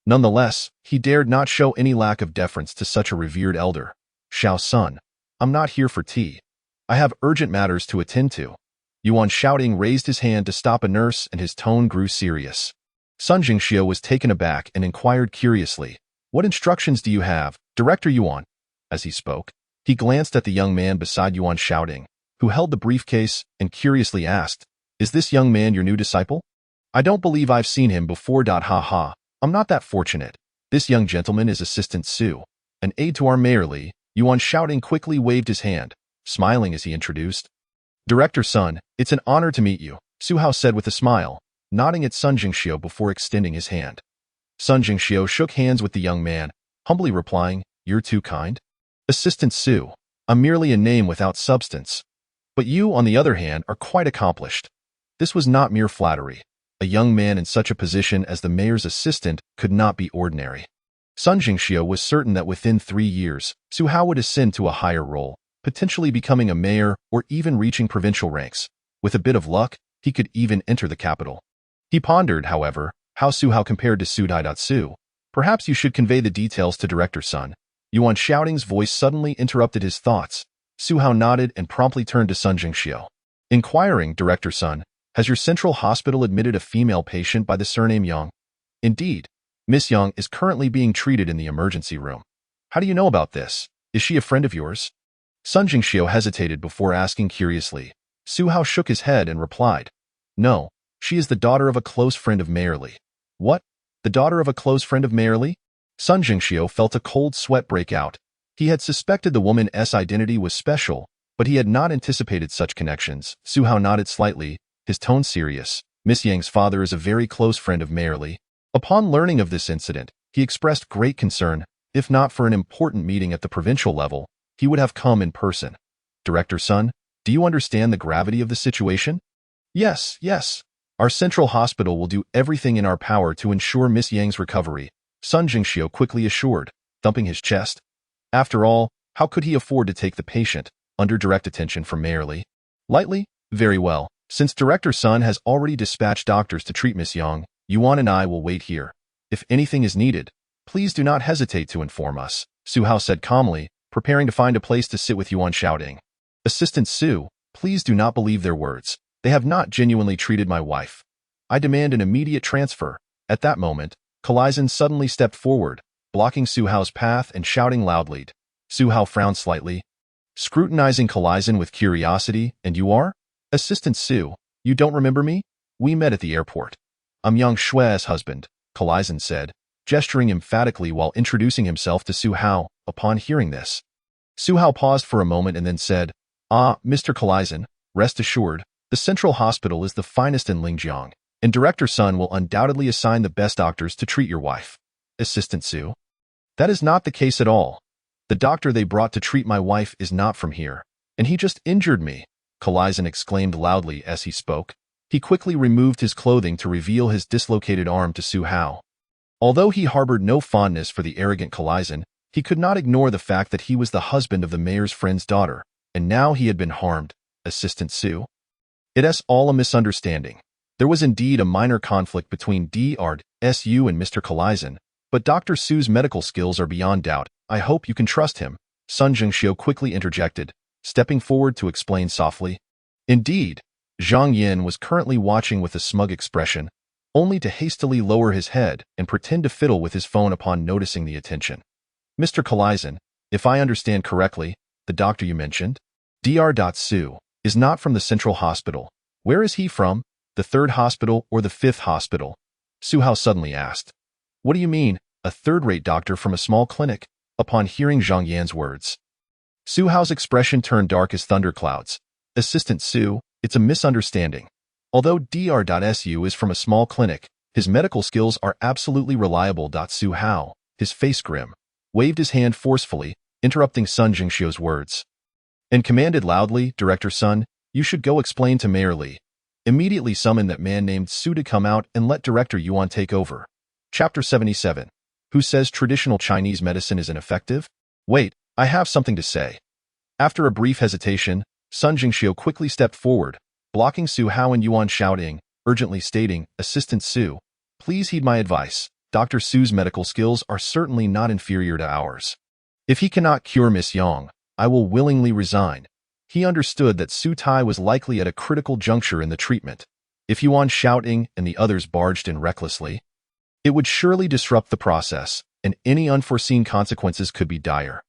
Nonetheless, he dared not show any lack of deference to such a revered elder. "Xiao Sun, I'm not here for tea. I have urgent matters to attend to." Yuan Xiaoding raised his hand to stop a nurse and his tone grew serious. Sun Jingxiu was taken aback and inquired curiously, "What instructions do you have, Director Yuan?" As he spoke, he glanced at the young man beside Yuan Xiaoding, who held the briefcase, and curiously asked, "Is this young man your new disciple?" "I don't believe I've seen him before. Ha ha. I'm not that fortunate. This young gentleman is Assistant Su, an aide to our Mayor Li." Yuan Xiaoding quickly waved his hand, smiling as he introduced. "Director Sun, it's an honor to meet you," Su Hao said with a smile, nodding at Sun Jingxiu before extending his hand. Sun Jingxiu shook hands with the young man, humbly replying, "You're too kind. Assistant Su, I'm merely a name without substance. But you, on the other hand, are quite accomplished." This was not mere flattery. A young man in such a position as the mayor's assistant could not be ordinary. Sun Jingxiu was certain that within 3 years, Su Hao would ascend to a higher role, potentially becoming a mayor or even reaching provincial ranks. With a bit of luck, he could even enter the capital. He pondered, however, how Su Hao compared to Su Dai. Su, perhaps you should convey the details to Director Sun. Yuan Xiaoding's voice suddenly interrupted his thoughts. Su Hao nodded and promptly turned to Sun Jingxiu. Inquiring, "Director Sun, has your central hospital admitted a female patient by the surname Yang?" "Indeed. Miss Yang is currently being treated in the emergency room." "How do you know about this? Is she a friend of yours?" Sun Jingxiu hesitated before asking curiously. Su Hao shook his head and replied, "No, she is the daughter of a close friend of Mayor Li." "What? The daughter of a close friend of Mayor Li?" Sun Jingxiu felt a cold sweat break out. He had suspected the woman's identity was special, but he had not anticipated such connections. Su Hao nodded slightly, his tone serious. "Miss Yang's father is a very close friend of Mayor Li." Upon learning of this incident, he expressed great concern. If not for an important meeting at the provincial level, he would have come in person. "Director Sun, do you understand the gravity of the situation?" Yes. Our central hospital will do everything in our power to ensure Miss Yang's recovery," Sun Jingxiu quickly assured, thumping his chest. After all, how could he afford to take the patient under direct attention from Mayor Li? "Lightly? Very well. Since Director Sun has already dispatched doctors to treat Miss Yang, Yuan and I will wait here. If anything is needed, please do not hesitate to inform us," Su Hao said calmly, preparing to find a place to sit with Yuan Xiaoding. "Assistant Su, please do not believe their words. They have not genuinely treated my wife. I demand an immediate transfer." At that moment, Kalizan suddenly stepped forward, blocking Su Hao's path and shouting loudly. Su Hao frowned slightly, scrutinizing Kalizan with curiosity. "And you are? Assistant Su, you don't remember me? We met at the airport." "I'm Yang Shui's husband," Kalizan said, gesturing emphatically while introducing himself to Su Hao. Upon hearing this, Su Hao paused for a moment and then said, "Mr. Kalizan, rest assured, the central hospital is the finest in Lingjiang, and Director Sun will undoubtedly assign the best doctors to treat your wife." "Assistant Su? That is not the case at all. The doctor they brought to treat my wife is not from here, and he just injured me," Kalizan exclaimed loudly as he spoke. He quickly removed his clothing to reveal his dislocated arm to Su Hao. Although he harbored no fondness for the arrogant Kalizan, He could not ignore the fact that he was the husband of the mayor's friend's daughter, and now he had been harmed. Assistant Sue? It's all a misunderstanding. There was indeed a minor conflict between Dr. Su and Mr. Kalizan, but Dr. Su's medical skills are beyond doubt. I hope you can trust him, Sun Jingxiu quickly interjected, stepping forward to explain softly. Indeed, Zhang Yin was currently watching with a smug expression, only to hastily lower his head and pretend to fiddle with his phone upon noticing the attention. Mr. Kalizan, if I understand correctly, the doctor you mentioned, Dr. Su, is not from the central hospital. Where is he from? The third hospital or the fifth hospital? Su Hao suddenly asked. What do you mean, a third-rate doctor from a small clinic? Upon hearing Zhang Yan's words, Su Hao's expression turned dark as thunderclouds. Assistant Su, it's a misunderstanding. Although Dr.Su is from a small clinic, his medical skills are absolutely reliable. Su Hao, his face grim, waved his hand forcefully, interrupting Sun Jingxiu's words, and commanded loudly, Director Sun, you should go explain to Mayor Li. Immediately summon that man named Su to come out and let Director Yuan take over. Chapter 77. Who says traditional Chinese medicine is ineffective? Wait, I have something to say. After a brief hesitation, Sun Jingxiu quickly stepped forward, blocking Su Hao and Yuan, shouting, urgently stating, Assistant Su, please heed my advice. Dr. Su's medical skills are certainly not inferior to ours. If he cannot cure Miss Yang, I will willingly resign. He understood that Su Tai was likely at a critical juncture in the treatment. If Yuan shouting and the others barged in recklessly, it would surely disrupt the process, and any unforeseen consequences could be dire.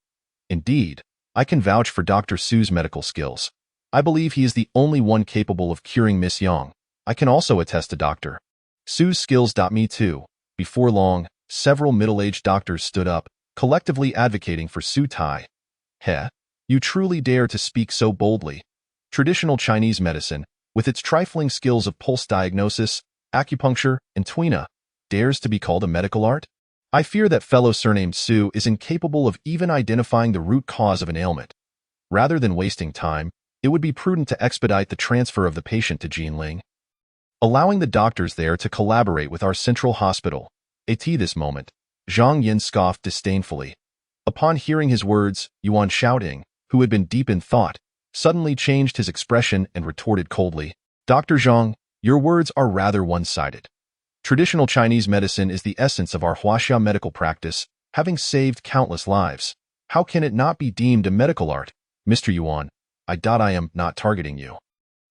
Indeed, I can vouch for Dr. Su's medical skills. I believe he is the only one capable of curing Miss Yang. I can also attest to Dr. Su's skills. Me too. Before long, several middle-aged doctors stood up, collectively advocating for Su Tai. Heh, you truly dare to speak so boldly. Traditional Chinese medicine, with its trifling skills of pulse diagnosis, acupuncture, and tuina, dares to be called a medical art? I fear that fellow surnamed Su is incapable of even identifying the root cause of an ailment. Rather than wasting time, it would be prudent to expedite the transfer of the patient to Jinling, allowing the doctors there to collaborate with our central hospital. At this moment, Zhang Yin scoffed disdainfully. Upon hearing his words, Yuan shouting, who had been deep in thought, suddenly changed his expression and retorted coldly, Dr. Zhang, your words are rather one-sided. Traditional Chinese medicine is the essence of our Huaxia medical practice, having saved countless lives. How can it not be deemed a medical art? Mr. Yuan, I am not targeting you.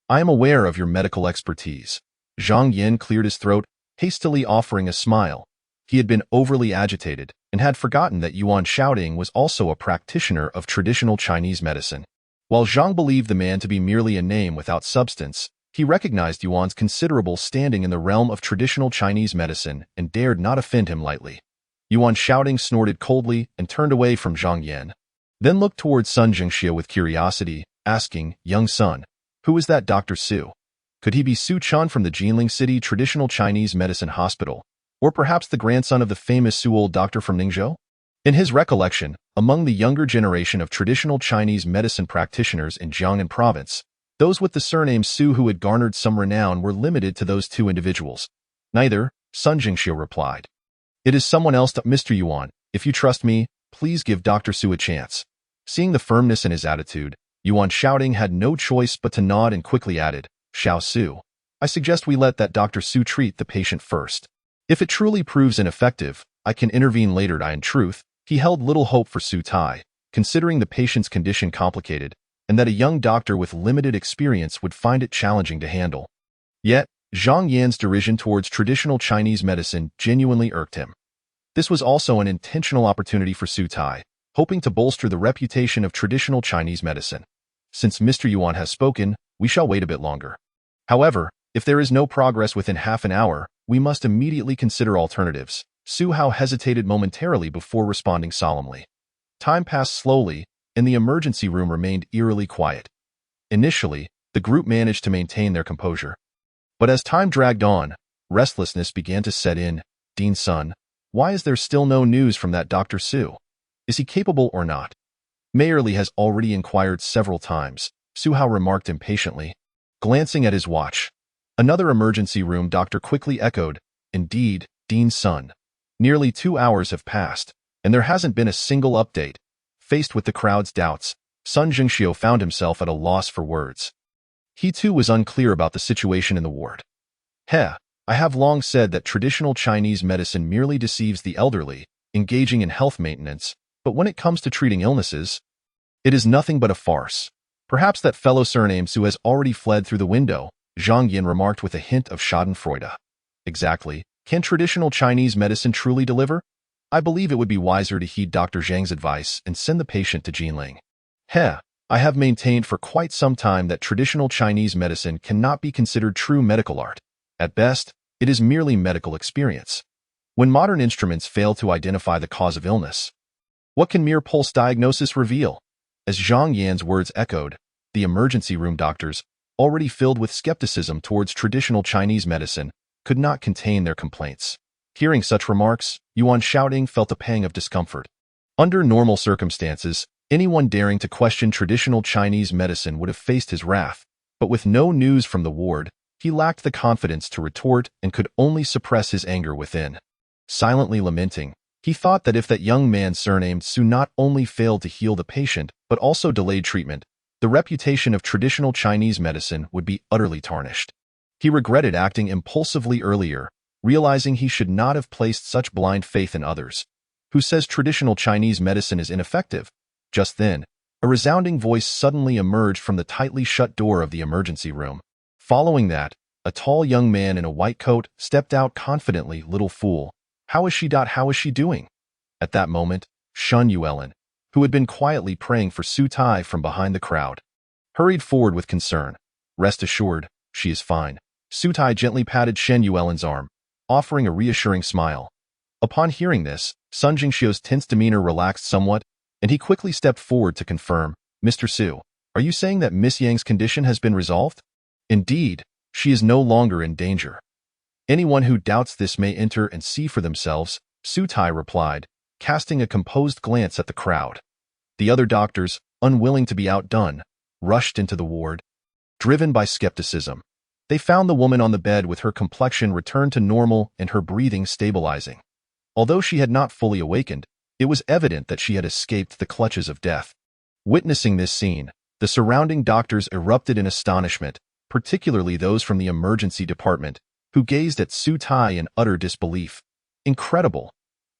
I am aware of your medical expertise. Zhang Yin cleared his throat, hastily offering a smile. He had been overly agitated and had forgotten that Yuan shouting was also a practitioner of traditional Chinese medicine. While Zhang believed the man to be merely a name without substance, he recognized Yuan's considerable standing in the realm of traditional Chinese medicine and dared not offend him lightly. Yuan shouting snorted coldly and turned away from Zhang Yin, then looked towards Sun Jingxiu with curiosity, asking, young son, who is that Dr. Su? Could he be Su Chun from the Jinling City Traditional Chinese Medicine Hospital, or perhaps the grandson of the famous Su Old doctor from Ningzhou? In his recollection, among the younger generation of traditional Chinese medicine practitioners in Jiangnan province, those with the surname Su who had garnered some renown were limited to those two individuals. Neither, Sun Jingxiu replied. It is someone else. Mr. Yuan, if you trust me, please give Dr. Su a chance. Seeing the firmness in his attitude, Yuan shouting had no choice but to nod and quickly added, Xiao Su, I suggest we let that Dr. Su treat the patient first. If it truly proves ineffective, I can intervene later. In truth, he held little hope for Su Tai, considering the patient's condition complicated, and that a young doctor with limited experience would find it challenging to handle. Yet, Zhang Yan's derision towards traditional Chinese medicine genuinely irked him. This was also an intentional opportunity for Su Tai, hoping to bolster the reputation of traditional Chinese medicine. Since Mr. Yuan has spoken, we shall wait a bit longer. However, if there is no progress within half an hour, we must immediately consider alternatives. Su Hao hesitated momentarily before responding solemnly. Time passed slowly, and the emergency room remained eerily quiet. Initially, the group managed to maintain their composure. But as time dragged on, restlessness began to set in. Dean Sun, why is there still no news from that Dr. Su? Is he capable or not? Mayor Li has already inquired several times, Su Hao remarked impatiently, glancing at his watch. Another emergency room doctor quickly echoed, indeed, Dean Sun. Nearly 2 hours have passed, and and there hasn't been a single update. Faced with the crowd's doubts, Sun Jingxiu found himself at a loss for words. He too was unclear about the situation in the ward. I have long said that traditional Chinese medicine merely deceives the elderly, engaging in health maintenance, but when it comes to treating illnesses, it is nothing but a farce. Perhaps that fellow surname Su has already fled through the window, Zhang Yin remarked with a hint of schadenfreude. Exactly. Can traditional Chinese medicine truly deliver? I believe it would be wiser to heed Dr. Zhang's advice and send the patient to Jinling. I have maintained for quite some time that traditional Chinese medicine cannot be considered true medical art. At best, it is merely medical experience. When modern instruments fail to identify the cause of illness, what can mere pulse diagnosis reveal? As Zhang Yan's words echoed, the emergency room doctors, already filled with skepticism towards traditional Chinese medicine, could not contain their complaints. Hearing such remarks, Yuan Shaoting felt a pang of discomfort. Under normal circumstances, anyone daring to question traditional Chinese medicine would have faced his wrath, but with no news from the ward, he lacked the confidence to retort and could only suppress his anger within. Silently lamenting, he thought that if that young man surnamed Su not only failed to heal the patient, but also delayed treatment, the reputation of traditional Chinese medicine would be utterly tarnished. He regretted acting impulsively earlier, realizing he should not have placed such blind faith in others. Who says traditional Chinese medicine is ineffective? Just then, a resounding voice suddenly emerged from the tightly shut door of the emergency room. Following that, a tall young man in a white coat stepped out confidently. Little fool. How is she doing? At that moment, Shun Yuelin, who had been quietly praying for Su Tai from behind the crowd, hurried forward with concern. Rest assured, she is fine. Su Tai gently patted Shen Yuelin's arm, offering a reassuring smile. Upon hearing this, Sun Jingxiu's tense demeanor relaxed somewhat, and he quickly stepped forward to confirm. Mr. Su, are you saying that Miss Yang's condition has been resolved? Indeed, she is no longer in danger. Anyone who doubts this may enter and see for themselves, Su Tai replied, casting a composed glance at the crowd. The other doctors, unwilling to be outdone, rushed into the ward. Driven by skepticism, they found the woman on the bed with her complexion returned to normal and her breathing stabilizing. Although she had not fully awakened, it was evident that she had escaped the clutches of death. Witnessing this scene, the surrounding doctors erupted in astonishment, particularly those from the emergency department, who gazed at Su Tai in utter disbelief. Incredible!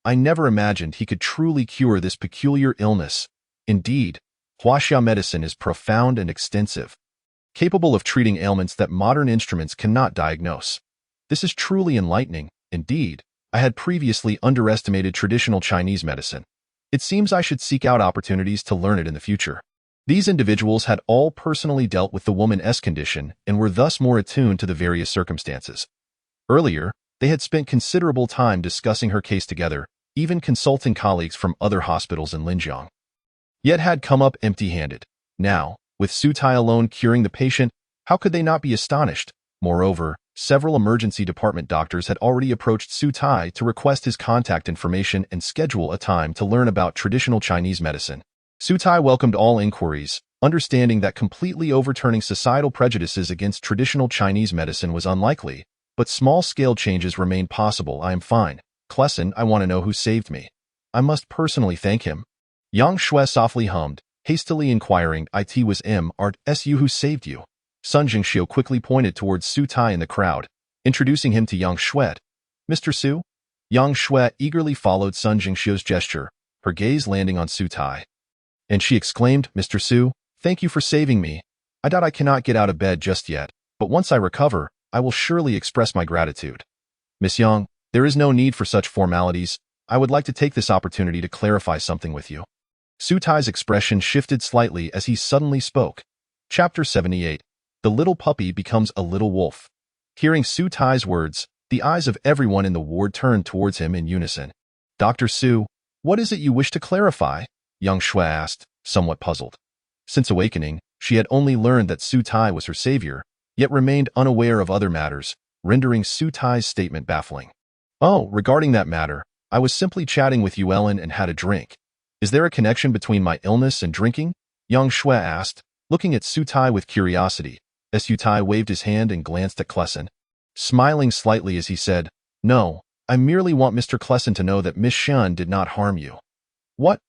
I never imagined he could truly cure this peculiar illness. Indeed, Huaxia medicine is profound and extensive, capable of treating ailments that modern instruments cannot diagnose. This is truly enlightening. Indeed, I had previously underestimated traditional Chinese medicine. It seems I should seek out opportunities to learn it in the future. These individuals had all personally dealt with the woman's condition and were thus more attuned to the various circumstances. Earlier, they had spent considerable time discussing her case together, even consulting colleagues from other hospitals in Linjiang. Yet had come up empty-handed. Now, with Su Tai alone curing the patient, how could they not be astonished? Moreover, several emergency department doctors had already approached Su Tai to request his contact information and schedule a time to learn about traditional Chinese medicine. Su Tai welcomed all inquiries, understanding that completely overturning societal prejudices against traditional Chinese medicine was unlikely, but small-scale changes remained possible. I am fine. Klesson, I want to know who saved me. I must personally thank him. Yang Shui softly hummed, hastily inquiring, "It was Su who saved you." Sun Jingxiu quickly pointed towards Su Tai in the crowd, introducing him to Yang Shui. "Mr. Su?" Yang Shui eagerly followed Sun Jingxiu's gesture, her gaze landing on Su Tai. And she exclaimed, "Mr. Su, thank you for saving me. I doubt I cannot get out of bed just yet, but once I recover, I will surely express my gratitude." "Miss Yang, there is no need for such formalities. I would like to take this opportunity to clarify something with you." Su Tai's expression shifted slightly as he suddenly spoke. Chapter 78. The little puppy becomes a little wolf. Hearing Su Tai's words, the eyes of everyone in the ward turned towards him in unison. "Dr. Su, what is it you wish to clarify?" Yang Shui asked, somewhat puzzled. Since awakening, she had only learned that Su Tai was her savior, yet remained unaware of other matters, rendering Su Tai's statement baffling. "Oh, regarding that matter, I was simply chatting with Yuelin and had a drink. Is there a connection between my illness and drinking?" Yang Shui asked, looking at Su Tai with curiosity. Su Tai waved his hand and glanced at Klesson, smiling slightly as he said, "No, I merely want Mr. Klesson to know that Miss Shen did not harm you." What?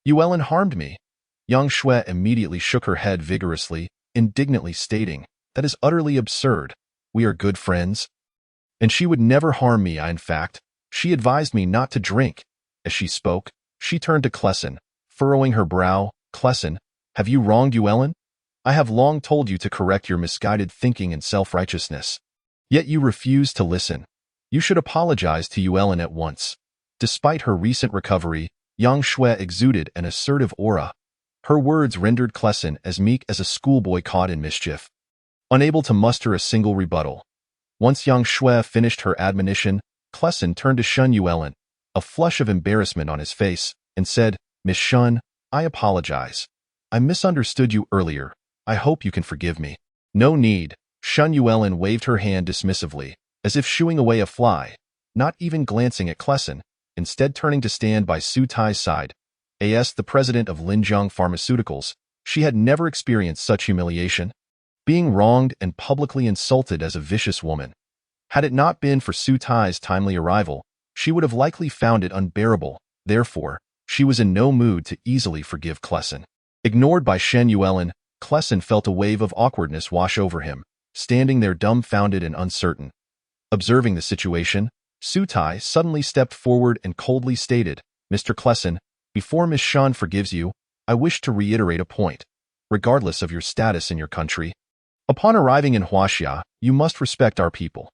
Yuellen harmed me. Yang Shui immediately shook her head vigorously, indignantly stating, that is utterly absurd. We are good friends. And she would never harm me. In fact, she advised me not to drink. As she spoke, she turned to Klesson, furrowing her brow. Klesson, have you wronged Yuellen? I have long told you to correct your misguided thinking and self-righteousness. Yet you refuse to listen. You should apologize to Yuellen at once. Despite her recent recovery, Yang Shui exuded an assertive aura. Her words rendered Klesson as meek as a schoolboy caught in mischief, unable to muster a single rebuttal. Once Yang Shui finished her admonition, Klesson turned to Shun Yuellen, a flush of embarrassment on his face, and said, Miss Shun, I apologize. I misunderstood you earlier. I hope you can forgive me. No need. Shun Yuellen waved her hand dismissively, as if shooing away a fly, not even glancing at Klesson, instead turning to stand by Su Tai's side. As the president of Linjiang Pharmaceuticals, she had never experienced such humiliation, being wronged and publicly insulted as a vicious woman. Had it not been for Su Tai's timely arrival, she would have likely found it unbearable. Therefore, she was in no mood to easily forgive Klesson. Ignored by Shen Yuellen, Klesson felt a wave of awkwardness wash over him, standing there dumbfounded and uncertain. Observing the situation, Su Tai suddenly stepped forward and coldly stated, Mr. Klesson, before Miss Shun forgives you, I wish to reiterate a point. Regardless of your status in your country, upon arriving in Huaxia, you must respect our people.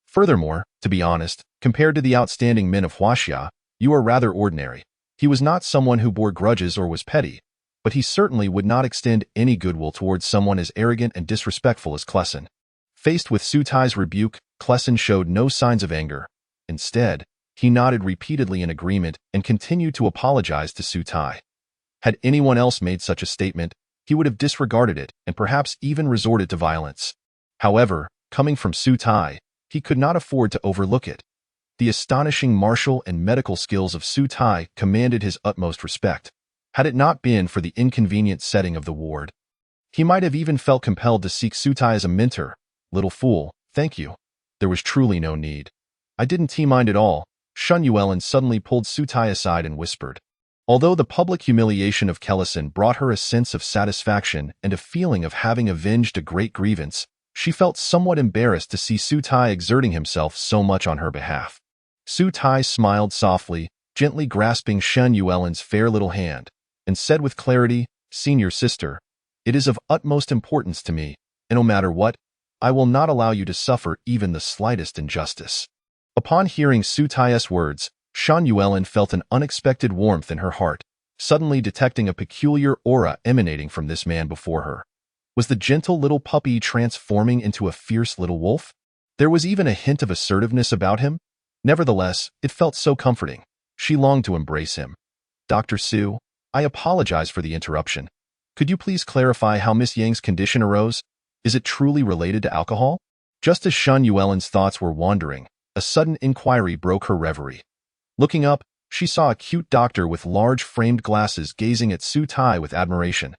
Furthermore, to be honest, compared to the outstanding men of Huaxia, you are rather ordinary. He was not someone who bore grudges or was petty, but he certainly would not extend any goodwill towards someone as arrogant and disrespectful as Klesson. Faced with Su Tai's rebuke, Klesson showed no signs of anger. Instead, he nodded repeatedly in agreement and continued to apologize to Su Tai. Had anyone else made such a statement, he would have disregarded it and perhaps even resorted to violence. However, coming from Su Tai, he could not afford to overlook it. The astonishing martial and medical skills of Su Tai commanded his utmost respect. Had it not been for the inconvenient setting of the ward, he might have even felt compelled to seek Su Tai as a mentor. Little fool, thank you. There was truly no need. I didn't mind at all. Shun Yuellen suddenly pulled Su Tai aside and whispered. Although the public humiliation of Klesson brought her a sense of satisfaction and a feeling of having avenged a great grievance, she felt somewhat embarrassed to see Su Tai exerting himself so much on her behalf. Su Tai smiled softly, gently grasping Shen Yuellen's fair little hand, and said with clarity, Senior sister, it is of utmost importance to me, and no matter what, I will not allow you to suffer even the slightest injustice. Upon hearing Su Tai's words, Shen Yuellen felt an unexpected warmth in her heart, suddenly detecting a peculiar aura emanating from this man before her. Was the gentle little puppy transforming into a fierce little wolf? There was even a hint of assertiveness about him. Nevertheless, it felt so comforting. She longed to embrace him. Dr. Su, I apologize for the interruption. Could you please clarify how Miss Yang's condition arose? Is it truly related to alcohol? Just as Shen Yuellen's thoughts were wandering, a sudden inquiry broke her reverie. Looking up, she saw a cute doctor with large framed glasses gazing at Su Tai with admiration.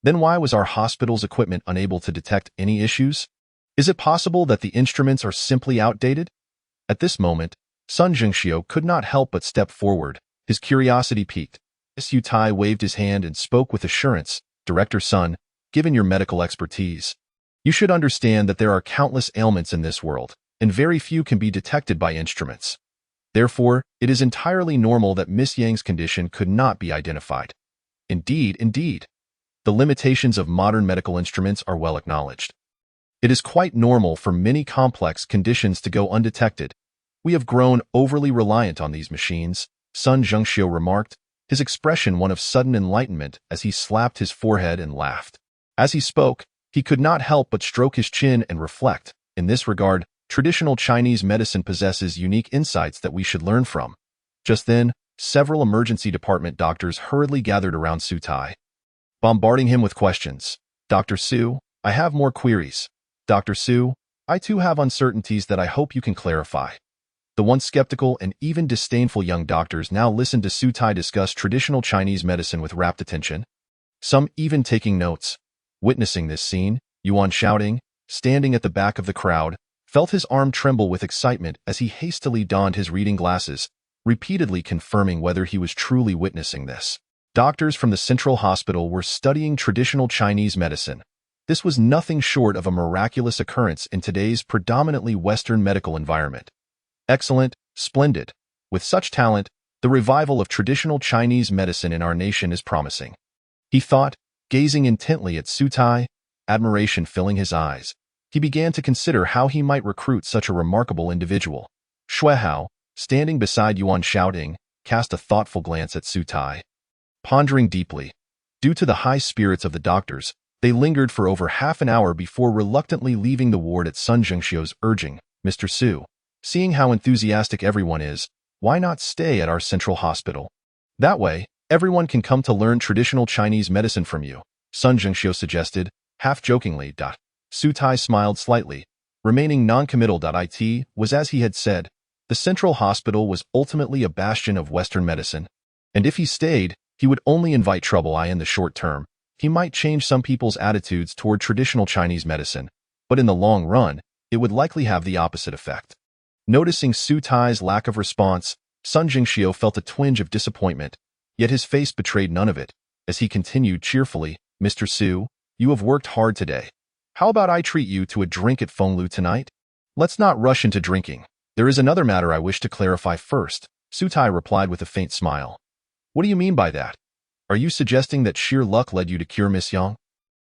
Then why was our hospital's equipment unable to detect any issues? Is it possible that the instruments are simply outdated? At this moment, Sun Zhengxiu could not help but step forward, his curiosity piqued. Su Tai waved his hand and spoke with assurance, Director Sun, given your medical expertise, you should understand that there are countless ailments in this world, and very few can be detected by instruments. Therefore, it is entirely normal that Miss Yang's condition could not be identified. Indeed. The limitations of modern medical instruments are well acknowledged. It is quite normal for many complex conditions to go undetected. We have grown overly reliant on these machines, Sun Zhengxiu remarked, his expression one of sudden enlightenment as he slapped his forehead and laughed. As he spoke, he could not help but stroke his chin and reflect. In this regard, traditional Chinese medicine possesses unique insights that we should learn from. Just then, several emergency department doctors hurriedly gathered around Su Tai, bombarding him with questions. Dr. Su, I have more queries. Dr. Su, I too have uncertainties that I hope you can clarify. The once skeptical and even disdainful young doctors now listened to Su Tai discuss traditional Chinese medicine with rapt attention, some even taking notes. Witnessing this scene, Yuan Shouting, standing at the back of the crowd, felt his arm tremble with excitement as he hastily donned his reading glasses, repeatedly confirming whether he was truly witnessing this. Doctors from the Central Hospital were studying traditional Chinese medicine. This was nothing short of a miraculous occurrence in today's predominantly Western medical environment. Excellent, splendid. With such talent, the revival of traditional Chinese medicine in our nation is promising. He thought, gazing intently at Su Tai, admiration filling his eyes. He began to consider how he might recruit such a remarkable individual. Xue Hao, standing beside Yuan Shaoting, cast a thoughtful glance at Su Tai. Pondering deeply, due to the high spirits of the doctors, they lingered for over half an hour before reluctantly leaving the ward at Sun Zhengxiu's urging, "Mr. Su, seeing how enthusiastic everyone is, why not stay at our central hospital? That way, everyone can come to learn traditional Chinese medicine from you," Sun Zhengxiu suggested, half-jokingly. Su Tai smiled slightly, remaining non-committal. It was as he had said, the central hospital was ultimately a bastion of Western medicine, and if he stayed, he would only invite trouble. In the short term, he might change some people's attitudes toward traditional Chinese medicine, but in the long run, it would likely have the opposite effect. Noticing Su Tai's lack of response, Sun Jingxiu felt a twinge of disappointment, yet his face betrayed none of it, as he continued cheerfully, "Mr. Su, you have worked hard today. How about I treat you to a drink at Fenglu tonight? Let's not rush into drinking. There is another matter I wish to clarify first," Su Tai replied with a faint smile. "What do you mean by that? Are you suggesting that sheer luck led you to cure Miss Yang?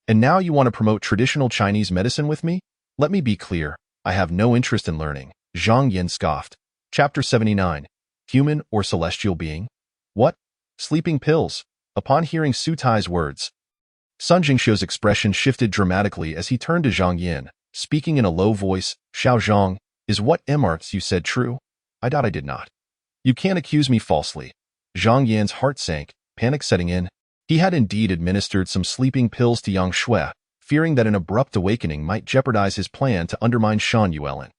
And now you want to promote traditional Chinese medicine with me? Let me be clear, I have no interest in learning," Zhang Yin scoffed. Chapter 79. Human or Celestial Being? What? Sleeping pills? Upon hearing Su Tai's words, Sun Jingxiu's expression shifted dramatically as he turned to Zhang Yin, speaking in a low voice. "Xiao Zhang, is what Emarts you said true? I did not. You can't accuse me falsely." Zhang Yan's heart sank, panic setting in. He had indeed administered some sleeping pills to Yang Shui, fearing that an abrupt awakening might jeopardize his plan to undermine Shan Yuelin.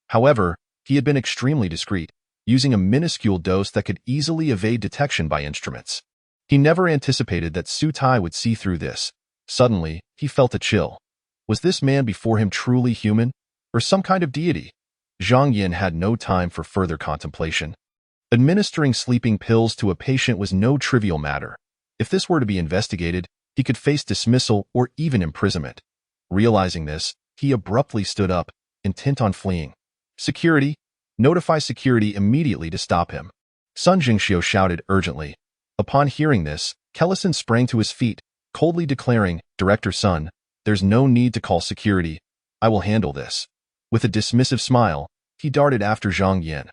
However, he had been extremely discreet, using a minuscule dose that could easily evade detection by instruments. He never anticipated that Su Tai would see through this. Suddenly, he felt a chill. Was this man before him truly human, or some kind of deity? Zhang Yin had no time for further contemplation. Administering sleeping pills to a patient was no trivial matter. If this were to be investigated, he could face dismissal or even imprisonment. Realizing this, he abruptly stood up, intent on fleeing. "Security! Notify security immediately to stop him," Sun Jingxiu shouted urgently. Upon hearing this, Kellison sprang to his feet, coldly declaring, "Director Sun, there's no need to call security. I will handle this." With a dismissive smile, he darted after Zhang Yin.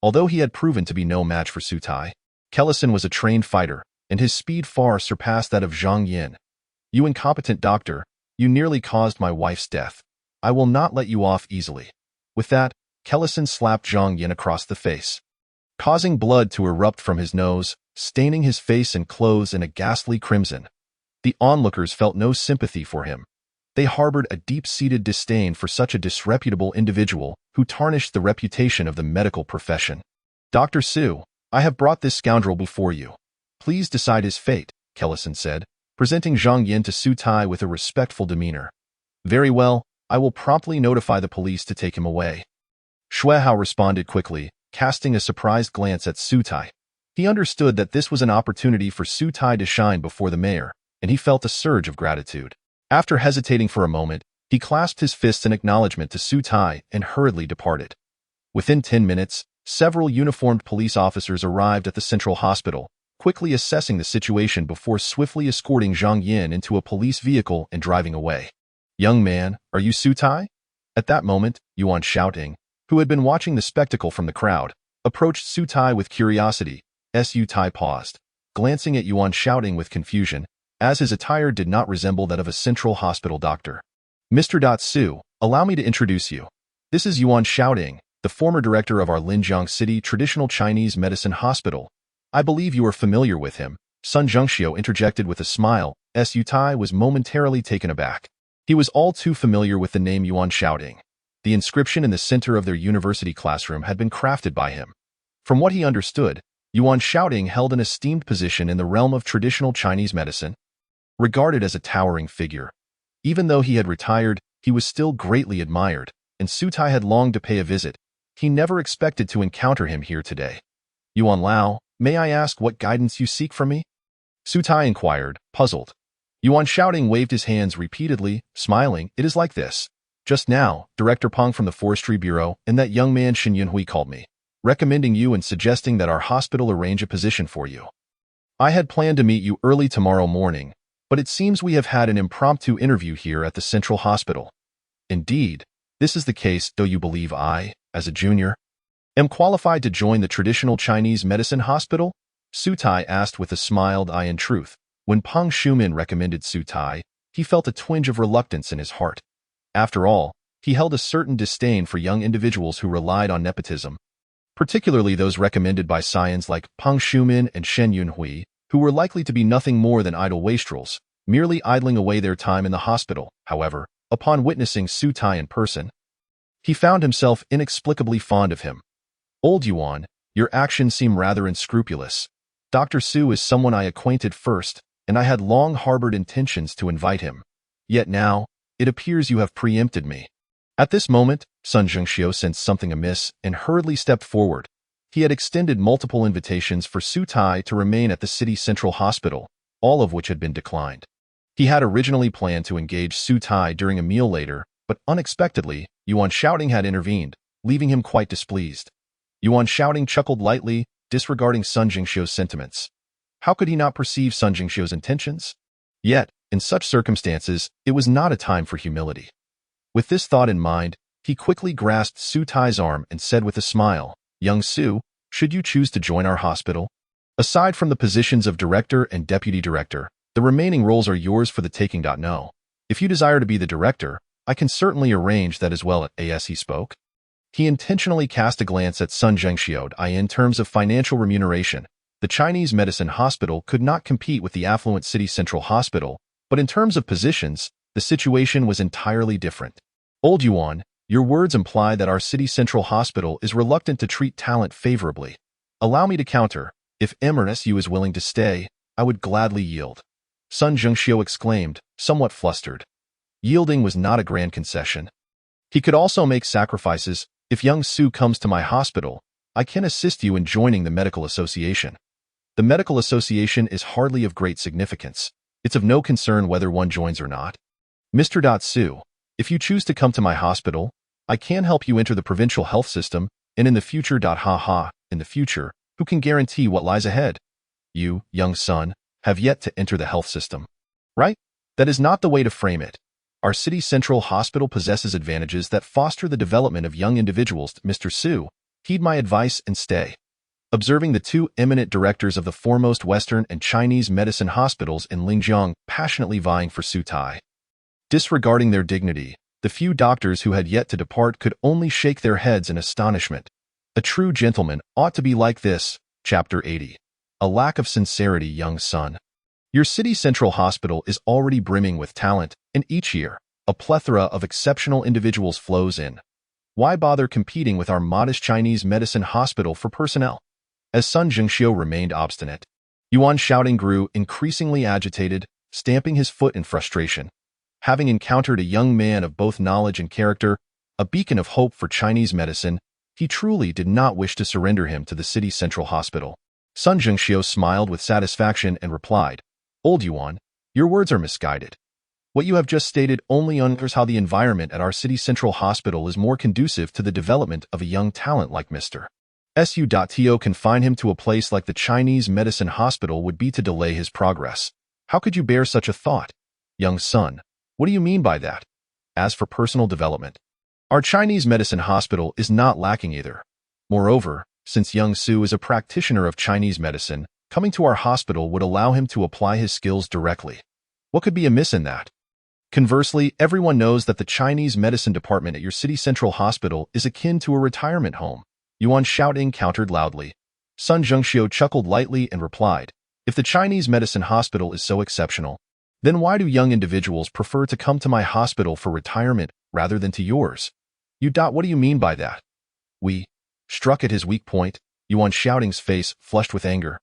Although he had proven to be no match for Su Tai, Kellison was a trained fighter, and his speed far surpassed that of Zhang Yin. "You incompetent doctor, you nearly caused my wife's death. I will not let you off easily." With that, Kellison slapped Zhang Yin across the face, causing blood to erupt from his nose, staining his face and clothes in a ghastly crimson. The onlookers felt no sympathy for him. They harbored a deep-seated disdain for such a disreputable individual who tarnished the reputation of the medical profession. "Dr. Su, I have brought this scoundrel before you. Please decide his fate," Kellison said, presenting Zhang Yin to Su Tai with a respectful demeanor. "Very well, I will promptly notify the police to take him away." Xue Hao responded quickly, casting a surprised glance at Su Tai. He understood that this was an opportunity for Su Tai to shine before the mayor, and he felt a surge of gratitude. After hesitating for a moment, he clasped his fists in acknowledgement to Su Tai and hurriedly departed. Within 10 minutes, several uniformed police officers arrived at the central hospital, quickly assessing the situation before swiftly escorting Zhang Yin into a police vehicle and driving away. "Young man, are you Su Tai?" At that moment, Yuan Shaoting, who had been watching the spectacle from the crowd, approached Su Tai with curiosity. Su Tai paused, glancing at Yuan Shaoting with confusion, as his attire did not resemble that of a central hospital doctor. "Mr. Su, allow me to introduce you. This is Yuan Shaoting, the former director of our Linjiang City Traditional Chinese Medicine Hospital. I believe you are familiar with him," Sun Zhengxiu interjected with a smile. Su Tai was momentarily taken aback. He was all too familiar with the name Yuan Shaoting. The inscription in the center of their university classroom had been crafted by him. From what he understood, Yuan Shaoting held an esteemed position in the realm of traditional Chinese medicine. Regarded as a towering figure, even though he had retired, he was still greatly admired, and Su Tai had longed to pay a visit. He never expected to encounter him here today. Yuan Lao, may I ask what guidance you seek from me? Su Tai inquired, puzzled. Yuan Shouting waved his hands repeatedly, smiling. It is like this. Just now, Director Peng from the Forestry Bureau and that young man Shin Yunhui called me, recommending you and suggesting that our hospital arrange a position for you. I had planned to meet you early tomorrow morning, but it seems we have had an impromptu interview here at the Central Hospital. Indeed, this is the case, though you believe I, as a junior, am qualified to join the traditional Chinese medicine hospital? Su Tai asked with a smiled eye. In truth, when Peng Shumin recommended Su Tai, he felt a twinge of reluctance in his heart. After all, he held a certain disdain for young individuals who relied on nepotism, particularly those recommended by scions like Peng Shumin and Shen Yunhui, who were likely to be nothing more than idle wastrels, merely idling away their time in the hospital. However, upon witnessing Su Tai in person, he found himself inexplicably fond of him. Old Yuan, your actions seem rather unscrupulous. Dr. Su is someone I acquainted first, and I had long harbored intentions to invite him. Yet now, it appears you have preempted me. At this moment, Sun Zhengxiu sensed something amiss and hurriedly stepped forward. He had extended multiple invitations for Su Tai to remain at the city central hospital, all of which had been declined. He had originally planned to engage Su Tai during a meal later, but unexpectedly, Yuan Shouting had intervened, leaving him quite displeased. Yuan Shouting chuckled lightly, disregarding Sun Jingxiu's sentiments. How could he not perceive Sun Jingxiu's intentions? Yet, in such circumstances, it was not a time for humility. With this thought in mind, he quickly grasped Su Tai's arm and said with a smile, Young Su, should you choose to join our hospital? Aside from the positions of director and deputy director, the remaining roles are yours for the taking. No. If you desire to be the director, I can certainly arrange that as well. As he spoke, he intentionally cast a glance at Sun Zhengxiu. In terms of financial remuneration, the Chinese medicine hospital could not compete with the affluent city central hospital, but in terms of positions, the situation was entirely different. Old Yuan, your words imply that our city central hospital is reluctant to treat talent favorably. Allow me to counter. If MRSU is willing to stay, I would gladly yield. Sun Zhengxiu exclaimed, somewhat flustered. Yielding was not a grand concession. He could also make sacrifices. If young Su comes to my hospital, I can assist you in joining the medical association. The medical association is hardly of great significance. It's of no concern whether one joins or not. Mr. Su, if you choose to come to my hospital, I can help you enter the provincial health system, and in the future. In the future, who can guarantee what lies ahead? You, young son, have yet to enter the health system. Right? That is not the way to frame it. Our city central hospital possesses advantages that foster the development of young individuals. Mr. Su, heed my advice and stay. Observing the two eminent directors of the foremost Western and Chinese medicine hospitals in Linjiang passionately vying for Su Tai. Disregarding their dignity, the few doctors who had yet to depart could only shake their heads in astonishment. A true gentleman ought to be like this. Chapter 80. A lack of sincerity, young son. Your city central hospital is already brimming with talent, and each year, a plethora of exceptional individuals flows in. Why bother competing with our modest Chinese medicine hospital for personnel? As Sun Zhengxiu remained obstinate, Yuan Shouting grew increasingly agitated, stamping his foot in frustration. Having encountered a young man of both knowledge and character, a beacon of hope for Chinese medicine, he truly did not wish to surrender him to the city central hospital. Sun Zhengxiu smiled with satisfaction and replied, Old Yuan, your words are misguided. What you have just stated only uncovers how the environment at our city central hospital is more conducive to the development of a young talent like Mr. Su. To confine him to a place like the Chinese medicine hospital would be to delay his progress. How could you bear such a thought? Young son, what do you mean by that? As for personal development, our Chinese medicine hospital is not lacking either. Moreover, since young Su is a practitioner of Chinese medicine, coming to our hospital would allow him to apply his skills directly. What could be amiss in that? Conversely, everyone knows that the Chinese medicine department at your city central hospital is akin to a retirement home. Yuan Shouting countered loudly. Sun Zhengxiu chuckled lightly and replied, If the Chinese medicine hospital is so exceptional, then why do young individuals prefer to come to my hospital for retirement rather than to yours? What do you mean by that? We. Struck at his weak point, Yuan Shouting's face flushed with anger.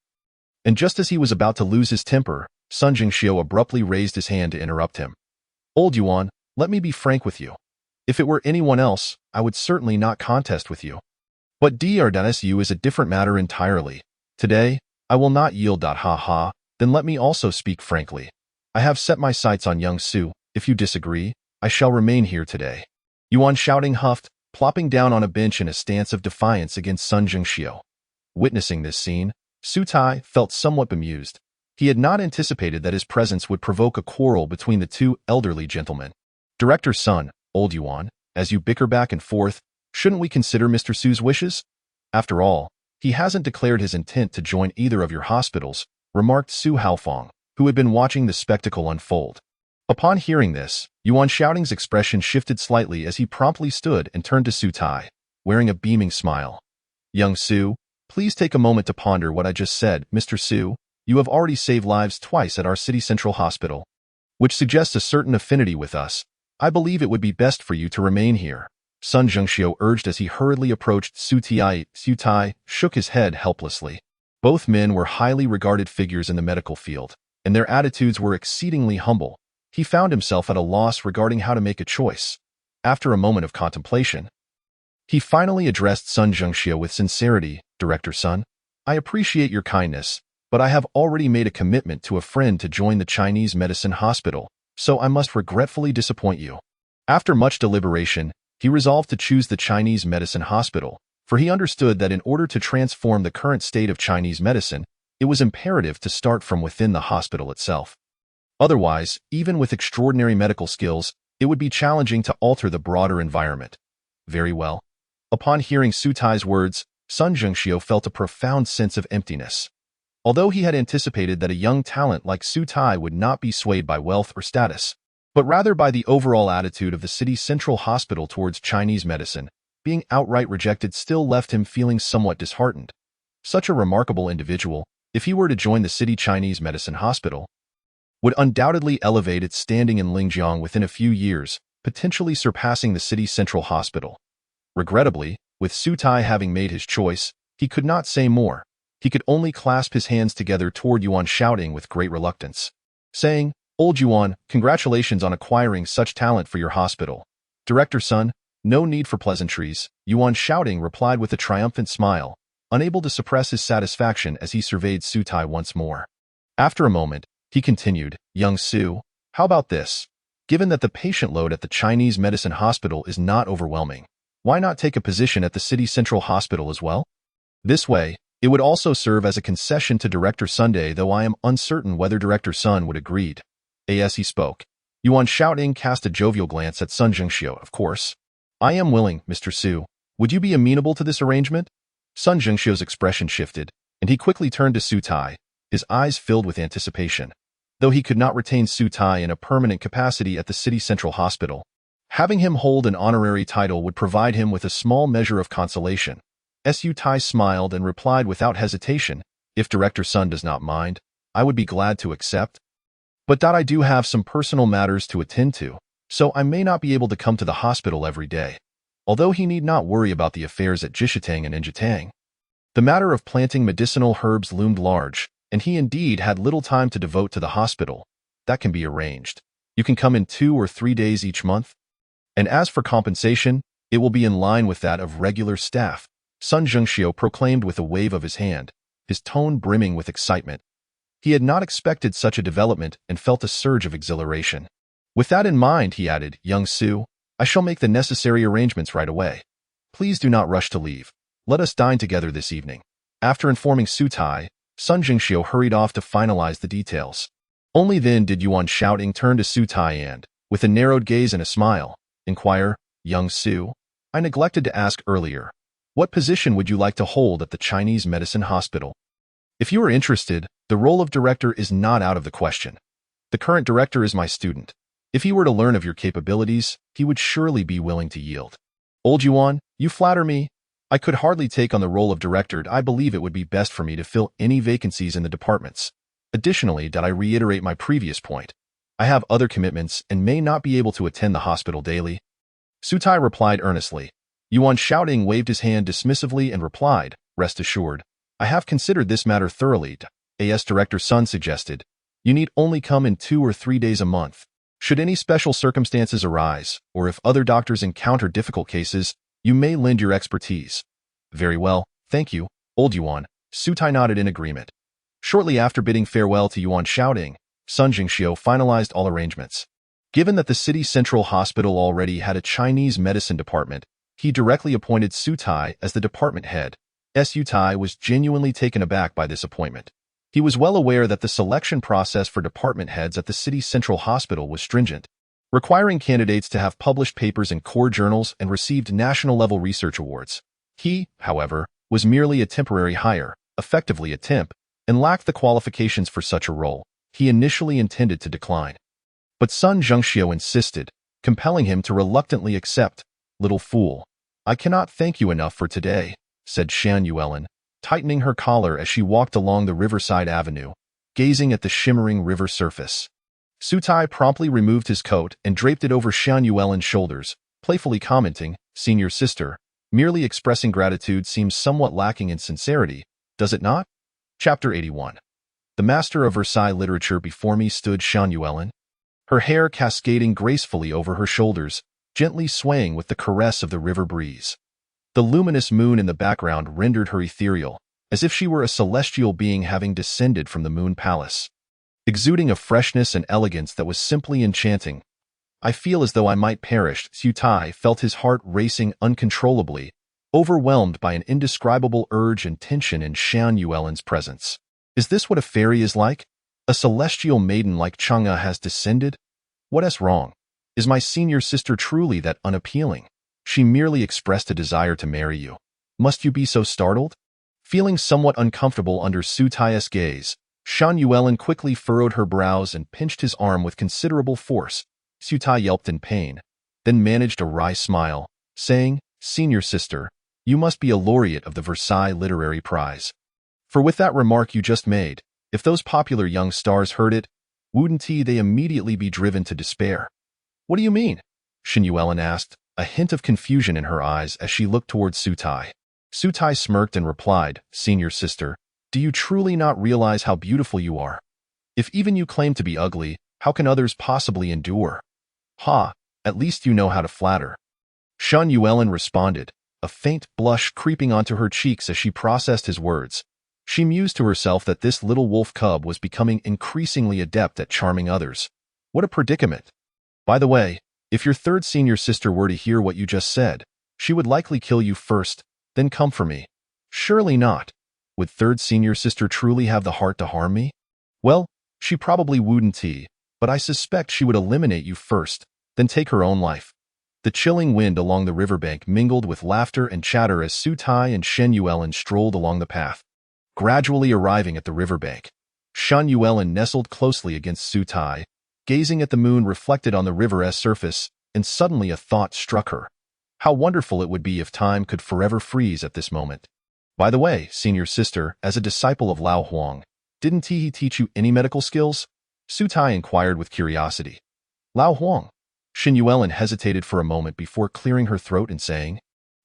And just as he was about to lose his temper, Sun Zhengxiu abruptly raised his hand to interrupt him. Old Yuan, let me be frank with you. If it were anyone else, I would certainly not contest with you. But DRSU is a different matter entirely. Today, I will not yield. Ha ha, then let me also speak frankly. I have set my sights on young Su. If you disagree, I shall remain here today. Yuan shouting huffed, plopping down on a bench in a stance of defiance against Sun Zhengxiu. Witnessing this scene, Su Tai felt somewhat bemused. He had not anticipated that his presence would provoke a quarrel between the two elderly gentlemen. Director Sun, old Yuan, as you bicker back and forth, shouldn't we consider Mr. Su's wishes? After all, he hasn't declared his intent to join either of your hospitals, remarked Su Haofeng, who had been watching the spectacle unfold. Upon hearing this, Yuan Shouting's expression shifted slightly as he promptly stood and turned to Su Tai, wearing a beaming smile. Young Su, please take a moment to ponder what I just said. Mr. Su, you have already saved lives twice at our City Central Hospital, which suggests a certain affinity with us. I believe it would be best for you to remain here, Sun Zhengxiu urged as he hurriedly approached Su Tai. Su Tai shook his head helplessly. Both men were highly regarded figures in the medical field, and their attitudes were exceedingly humble. He found himself at a loss regarding how to make a choice. After a moment of contemplation, he finally addressed Sun Zhengxiu with sincerity. Director Sun, I appreciate your kindness, but I have already made a commitment to a friend to join the Chinese medicine hospital, so I must regretfully disappoint you. After much deliberation, he resolved to choose the Chinese medicine hospital, for he understood that in order to transform the current state of Chinese medicine, it was imperative to start from within the hospital itself. Otherwise, even with extraordinary medical skills, it would be challenging to alter the broader environment. Very well. Upon hearing Su Tai's words, Sun Zhengxiu felt a profound sense of emptiness. Although he had anticipated that a young talent like Su Tai would not be swayed by wealth or status, but rather by the overall attitude of the city's central hospital towards Chinese medicine, being outright rejected still left him feeling somewhat disheartened. Such a remarkable individual, if he were to join the city Chinese medicine hospital, would undoubtedly elevate its standing in Lingjiang within a few years, potentially surpassing the city's central hospital. Regrettably, with Su Tai having made his choice, he could not say more. He could only clasp his hands together toward Yuan Shouting with great reluctance, saying, Old Yuan, congratulations on acquiring such talent for your hospital. Director Sun, no need for pleasantries, Yuan Shouting replied with a triumphant smile, unable to suppress his satisfaction as he surveyed Su Tai once more. After a moment, he continued, Young Su, how about this? Given that the patient load at the Chinese medicine hospital is not overwhelming, why not take a position at the city central hospital as well? This way, it would also serve as a concession to Director Sunday, though I am uncertain whether Director Sun would agree. As he spoke, Yuan Shouting cast a jovial glance at Sun Zhengxiu. Of course. I am willing, Mr. Su. Would you be amenable to this arrangement? Sun Zhengxiu's expression shifted, and he quickly turned to Su Tai, his eyes filled with anticipation. Though he could not retain Su Tai in a permanent capacity at the city central hospital, having him hold an honorary title would provide him with a small measure of consolation. Su Tai smiled and replied without hesitation, If Director Sun does not mind, I would be glad to accept. But I do have some personal matters to attend to, so I may not be able to come to the hospital every day, although he need not worry about the affairs at Jishitang and Enjitang. The matter of planting medicinal herbs loomed large, and he indeed had little time to devote to the hospital. That can be arranged. You can come in 2 or 3 days each month. And as for compensation, it will be in line with that of regular staff, Sun Zhengxiu proclaimed with a wave of his hand, his tone brimming with excitement. He had not expected such a development and felt a surge of exhilaration. With that in mind, he added, Young Su, I shall make the necessary arrangements right away. Please do not rush to leave. Let us dine together this evening. After informing Su Tai, Sun Zhengxiu hurried off to finalize the details. Only then did Yuan Shouting turn to Su Tai and, with a narrowed gaze and a smile, inquire, Young Su, I neglected to ask earlier, what position would you like to hold at the Chinese medicine hospital? If you are interested, the role of director is not out of the question. The current director is my student. If he were to learn of your capabilities, he would surely be willing to yield. Old Yuan, you flatter me. I could hardly take on the role of director. I believe it would be best for me to fill any vacancies in the departments. Additionally, I reiterate my previous point. I have other commitments and may not be able to attend the hospital daily. Su Tai replied earnestly. Yuan Shouting waved his hand dismissively and replied, Rest assured, I have considered this matter thoroughly. As Director Sun suggested, you need only come in 2 or 3 days a month. Should any special circumstances arise, or if other doctors encounter difficult cases, you may lend your expertise. Very well, thank you, old Yuan. Sutai nodded in agreement. Shortly after bidding farewell to Yuan Xiaoding, Sun Jingxiu finalized all arrangements. Given that the city's central hospital already had a Chinese medicine department, he directly appointed Sutai as the department head. Sutai was genuinely taken aback by this appointment. He was well aware that the selection process for department heads at the city's central hospital was stringent, requiring candidates to have published papers in core journals and received national-level research awards. He, however, was merely a temporary hire, effectively a temp, and lacked the qualifications for such a role. He initially intended to decline. But Sun Jingxiu insisted, compelling him to reluctantly accept. Little fool. I cannot thank you enough for today, said Shan Yuelin, tightening her collar as she walked along the riverside avenue, gazing at the shimmering river surface. Sutai promptly removed his coat and draped it over Shan Yuelin's shoulders, playfully commenting, "Senior sister, merely expressing gratitude seems somewhat lacking in sincerity, does it not?" Chapter 81. The master of Versailles literature before me stood Shan Yuelin, her hair cascading gracefully over her shoulders, gently swaying with the caress of the river breeze. The luminous moon in the background rendered her ethereal, as if she were a celestial being having descended from the moon palace. Exuding a freshness and elegance that was simply enchanting. I feel as though I might perish. Sutai felt his heart racing uncontrollably, overwhelmed by an indescribable urge and tension in Shan Yuelin's presence. Is this what a fairy is like? A celestial maiden like Chang'e has descended? What is wrong? Is my senior sister truly that unappealing? She merely expressed a desire to marry you. Must you be so startled? Feeling somewhat uncomfortable under Sutai's gaze, Shan Yuelin quickly furrowed her brows and pinched his arm with considerable force. Sutai yelped in pain, then managed a wry smile, saying, "Senior sister, you must be a laureate of the Versailles Literary Prize. For with that remark you just made, if those popular young stars heard it, wouldn't they immediately be driven to despair?" "What do you mean?" Shan Yuelin asked, a hint of confusion in her eyes as she looked towards Sutai. Sutai smirked and replied, "Senior sister, do you truly not realize how beautiful you are? If even you claim to be ugly, how can others possibly endure?" "Ha, at least you know how to flatter." Shan Yuelin responded, a faint blush creeping onto her cheeks as she processed his words. She mused to herself that this little wolf cub was becoming increasingly adept at charming others. What a predicament. By the way, if your third senior sister were to hear what you just said, she would likely kill you first, then come for me. Surely not. Would third senior sister truly have the heart to harm me? Well, she probably wouldn't, but I suspect she would eliminate you first, then take her own life. The chilling wind along the riverbank mingled with laughter and chatter as Sutai and Shan Yuelin strolled along the path. Gradually arriving at the riverbank, Shan Yuelin nestled closely against Sutai, gazing at the moon reflected on the river's surface, and suddenly a thought struck her. How wonderful it would be if time could forever freeze at this moment. By the way, senior sister, as a disciple of Lao Huang, didn't he teach you any medical skills? Sutai inquired with curiosity. Lao Huang? Shan Yuelin hesitated for a moment before clearing her throat and saying,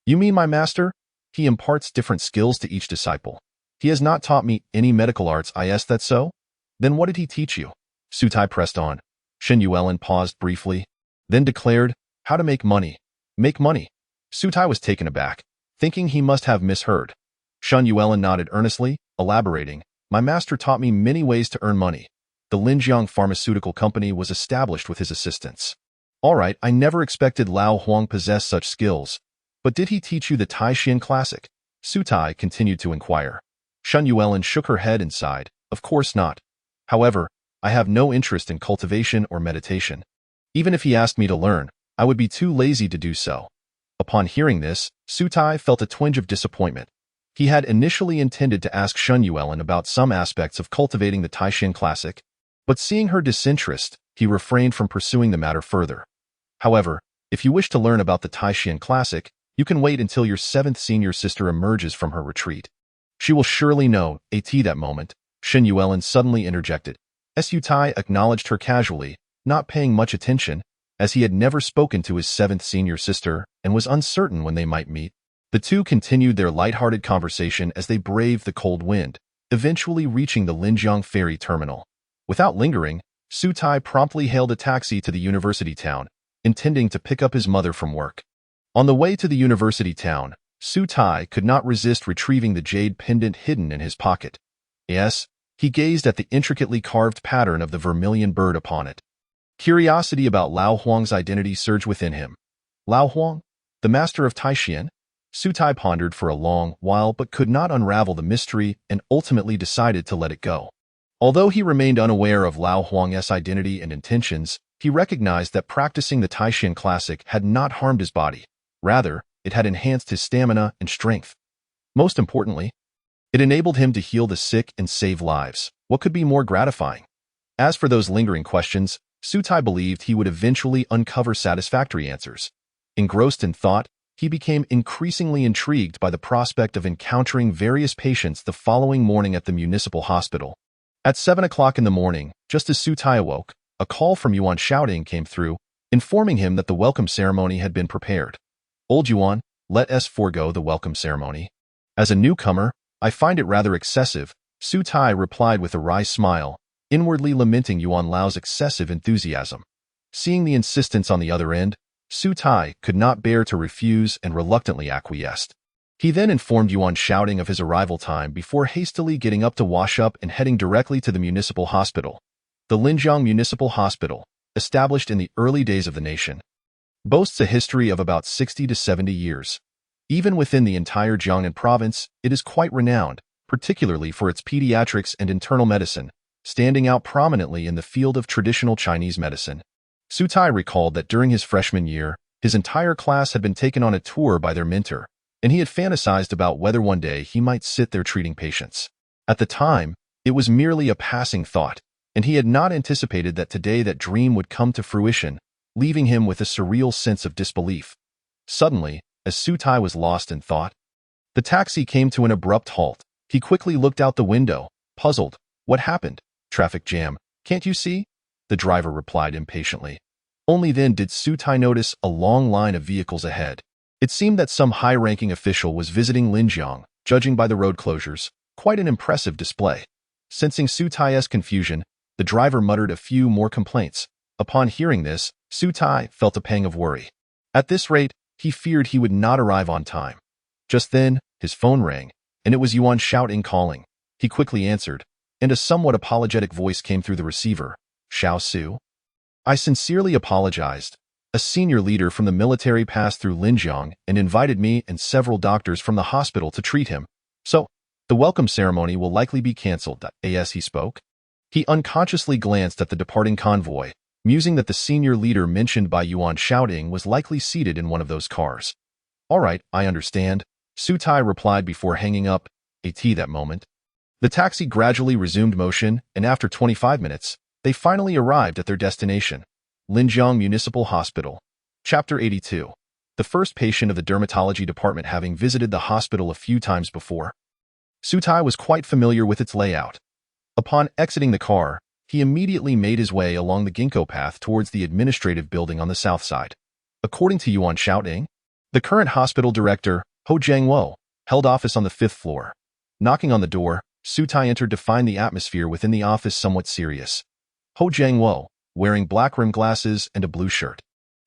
"You mean my master? He imparts different skills to each disciple. He has not taught me any medical arts, is that so? Then what did he teach you?" Sutai pressed on. Shan Yuelin paused briefly, then declared, "How to make money." Make money? Sutai was taken aback, thinking he must have misheard. Shan Yuelin nodded earnestly, elaborating, "My master taught me many ways to earn money. The Linjiang Pharmaceutical Company was established with his assistance." "All right, I never expected Lao Huang possessed such skills. But did he teach you the Taishan Classic?" Sutai continued to inquire. Shan Yuelin shook her head and sighed, "Of course not. However, I have no interest in cultivation or meditation. Even if he asked me to learn, I would be too lazy to do so." Upon hearing this, Sutai felt a twinge of disappointment. He had initially intended to ask Shan Yuelin about some aspects of cultivating the Taishan Classic, but seeing her disinterest, he refrained from pursuing the matter further. "However, if you wish to learn about the Taishan Classic, you can wait until your seventh senior sister emerges from her retreat. She will surely know, at that moment." Shan Yuelin suddenly interjected. Sutai acknowledged her casually, not paying much attention, as he had never spoken to his seventh senior sister and was uncertain when they might meet. The two continued their light-hearted conversation as they braved the cold wind, eventually reaching the Linjiang ferry terminal. Without lingering, Sutai promptly hailed a taxi to the university town, intending to pick up his mother from work. On the way to the university town, Su Tai could not resist retrieving the jade pendant hidden in his pocket. Yes, he gazed at the intricately carved pattern of the vermilion bird upon it. Curiosity about Lao Huang's identity surged within him. Lao Huang, the master of Taishan? Su Tai pondered for a long while but could not unravel the mystery and ultimately decided to let it go. Although he remained unaware of Lao Huang's identity and intentions, he recognized that practicing the Taishan classic had not harmed his body. Rather, it had enhanced his stamina and strength. Most importantly, it enabled him to heal the sick and save lives. What could be more gratifying? As for those lingering questions, Su Tai believed he would eventually uncover satisfactory answers. Engrossed in thought, he became increasingly intrigued by the prospect of encountering various patients the following morning at the municipal hospital. At 7 o'clock in the morning, just as Su Tai awoke, a call from Yuan Shaoding came through, informing him that the welcome ceremony had been prepared. Old Yuan, let us forego the welcome ceremony. As a newcomer, I find it rather excessive, Su Tai replied with a wry smile, inwardly lamenting Yuan Lao's excessive enthusiasm. Seeing the insistence on the other end, Su Tai could not bear to refuse and reluctantly acquiesced. He then informed Yuan Shaoding of his arrival time before hastily getting up to wash up and heading directly to the municipal hospital. The Linjiang Municipal Hospital, established in the early days of the nation, boasts a history of about 60 to 70 years. Even within the entire Jiangnan province, it is quite renowned, particularly for its pediatrics and internal medicine, standing out prominently in the field of traditional Chinese medicine. Su Tai recalled that during his freshman year, his entire class had been taken on a tour by their mentor, and he had fantasized about whether one day he might sit there treating patients. At the time, it was merely a passing thought, and he had not anticipated that today that dream would come to fruition, leaving him with a surreal sense of disbelief. Suddenly, as Su Tai was lost in thought, the taxi came to an abrupt halt. He quickly looked out the window, puzzled. What happened? Traffic jam. Can't you see? The driver replied impatiently. Only then did Su Tai notice a long line of vehicles ahead. It seemed that some high-ranking official was visiting Linjiang, judging by the road closures. Quite an impressive display. Sensing Su Tai's confusion, the driver muttered a few more complaints. Upon hearing this, Su Tai felt a pang of worry. At this rate, he feared he would not arrive on time. Just then, his phone rang, and it was Yuan Shaoding calling. He quickly answered, and a somewhat apologetic voice came through the receiver. Xiao Su? I sincerely apologized. A senior leader from the military passed through Linjiang and invited me and several doctors from the hospital to treat him. So, the welcome ceremony will likely be cancelled. As he spoke, he unconsciously glanced at the departing convoy, musing that the senior leader mentioned by Yuan Shaoding was likely seated in one of those cars. All right, I understand, Su Tai replied before hanging up. That moment. The taxi gradually resumed motion, and after 25 minutes, they finally arrived at their destination, Linjiang Municipal Hospital. Chapter 82. The first patient of the dermatology department having visited the hospital a few times before, Su Tai was quite familiar with its layout. Upon exiting the car, he immediately made his way along the ginkgo path towards the administrative building on the south side. According to Yuan Shaoding, the current hospital director, Ho Jiangwo, held office on the 5th floor. Knocking on the door, Su Tai entered to find the atmosphere within the office somewhat serious. Ho Jiangwo, wearing black rimmed glasses and a blue shirt,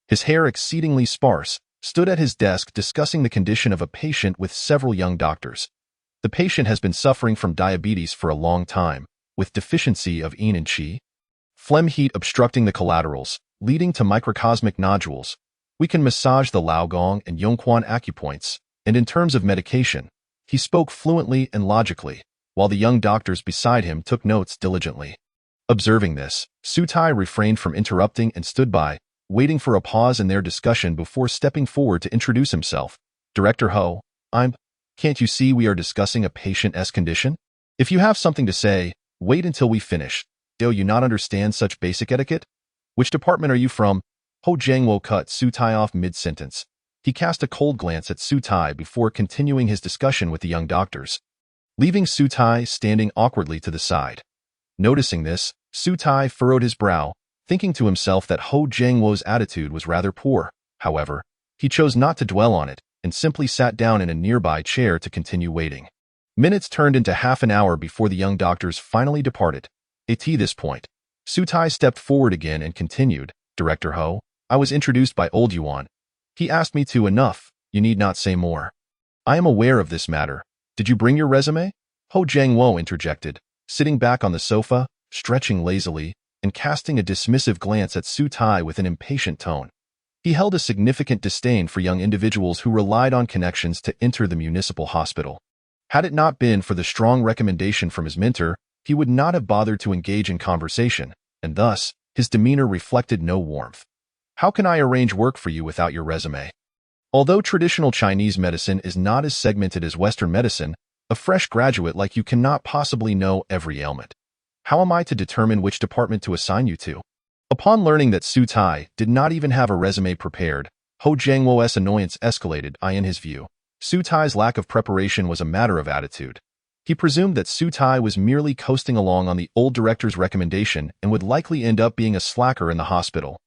his hair exceedingly sparse, stood at his desk discussing the condition of a patient with several young doctors. The patient has been suffering from diabetes for a long time, with deficiency of yin and qi, phlegm heat obstructing the collaterals, leading to microcosmic nodules. We can massage the Laogong and Yongquan acupoints, and in terms of medication, he spoke fluently and logically, while the young doctors beside him took notes diligently. Observing this, Su Tai refrained from interrupting and stood by, waiting for a pause in their discussion before stepping forward to introduce himself. Director Ho, can't you see we are discussing a patient's condition? If you have something to say, wait until we finish. Do you not understand such basic etiquette? Which department are you from? Ho Jiangwo cut Su Tai off mid-sentence. He cast a cold glance at Su Tai before continuing his discussion with the young doctors, leaving Su Tai standing awkwardly to the side. Noticing this, Su Tai furrowed his brow, thinking to himself that Ho Jiangwo's attitude was rather poor. However, he chose not to dwell on it and simply sat down in a nearby chair to continue waiting. Minutes turned into half an hour before the young doctors finally departed. At this point, Su Tai stepped forward again and continued, Director Ho, I was introduced by old Yuan. He asked me to enough, you need not say more. I am aware of this matter. Did you bring your resume? Ho Jiangwo interjected, sitting back on the sofa, stretching lazily, and casting a dismissive glance at Su Tai with an impatient tone. He held a significant disdain for young individuals who relied on connections to enter the municipal hospital. Had it not been for the strong recommendation from his mentor, he would not have bothered to engage in conversation, and thus, his demeanor reflected no warmth. How can I arrange work for you without your resume? Although traditional Chinese medicine is not as segmented as Western medicine, a fresh graduate like you cannot possibly know every ailment. How am I to determine which department to assign you to? Upon learning that Su Tai did not even have a resume prepared, Ho Jiangwo's annoyance escalated. In his view, Su Tai's lack of preparation was a matter of attitude. He presumed that Su Tai was merely coasting along on the old director's recommendation and would likely end up being a slacker in the hospital.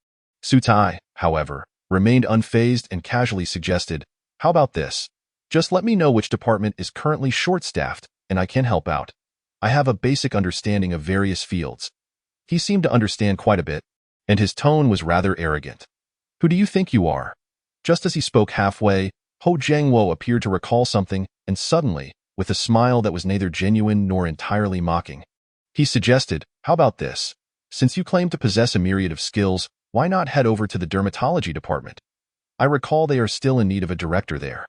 Su Tai, however, remained unfazed and casually suggested, "How about this? Just let me know which department is currently short-staffed, and I can help out. I have a basic understanding of various fields." He seemed to understand quite a bit, and his tone was rather arrogant. "Who do you think you are?" Just as he spoke halfway, Ho Jiangwo appeared to recall something, and suddenly, with a smile that was neither genuine nor entirely mocking, he suggested, "How about this? Since you claim to possess a myriad of skills, why not head over to the dermatology department? I recall they are still in need of a director there.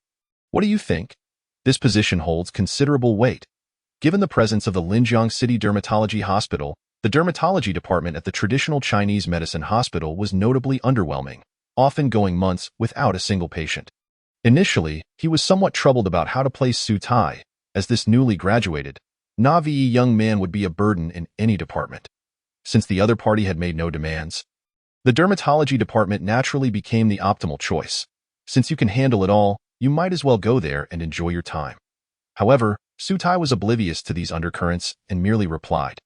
What do you think? This position holds considerable weight. Given the presence of the Linjiang City Dermatology Hospital, the dermatology department at the traditional Chinese medicine hospital was notably underwhelming, often going months without a single patient. Initially, he was somewhat troubled about how to place Su Tai, as this newly graduated, Na'vi young man would be a burden in any department. Since the other party had made no demands, the dermatology department naturally became the optimal choice. Since you can handle it all, you might as well go there and enjoy your time. However, Su Tai was oblivious to these undercurrents and merely replied,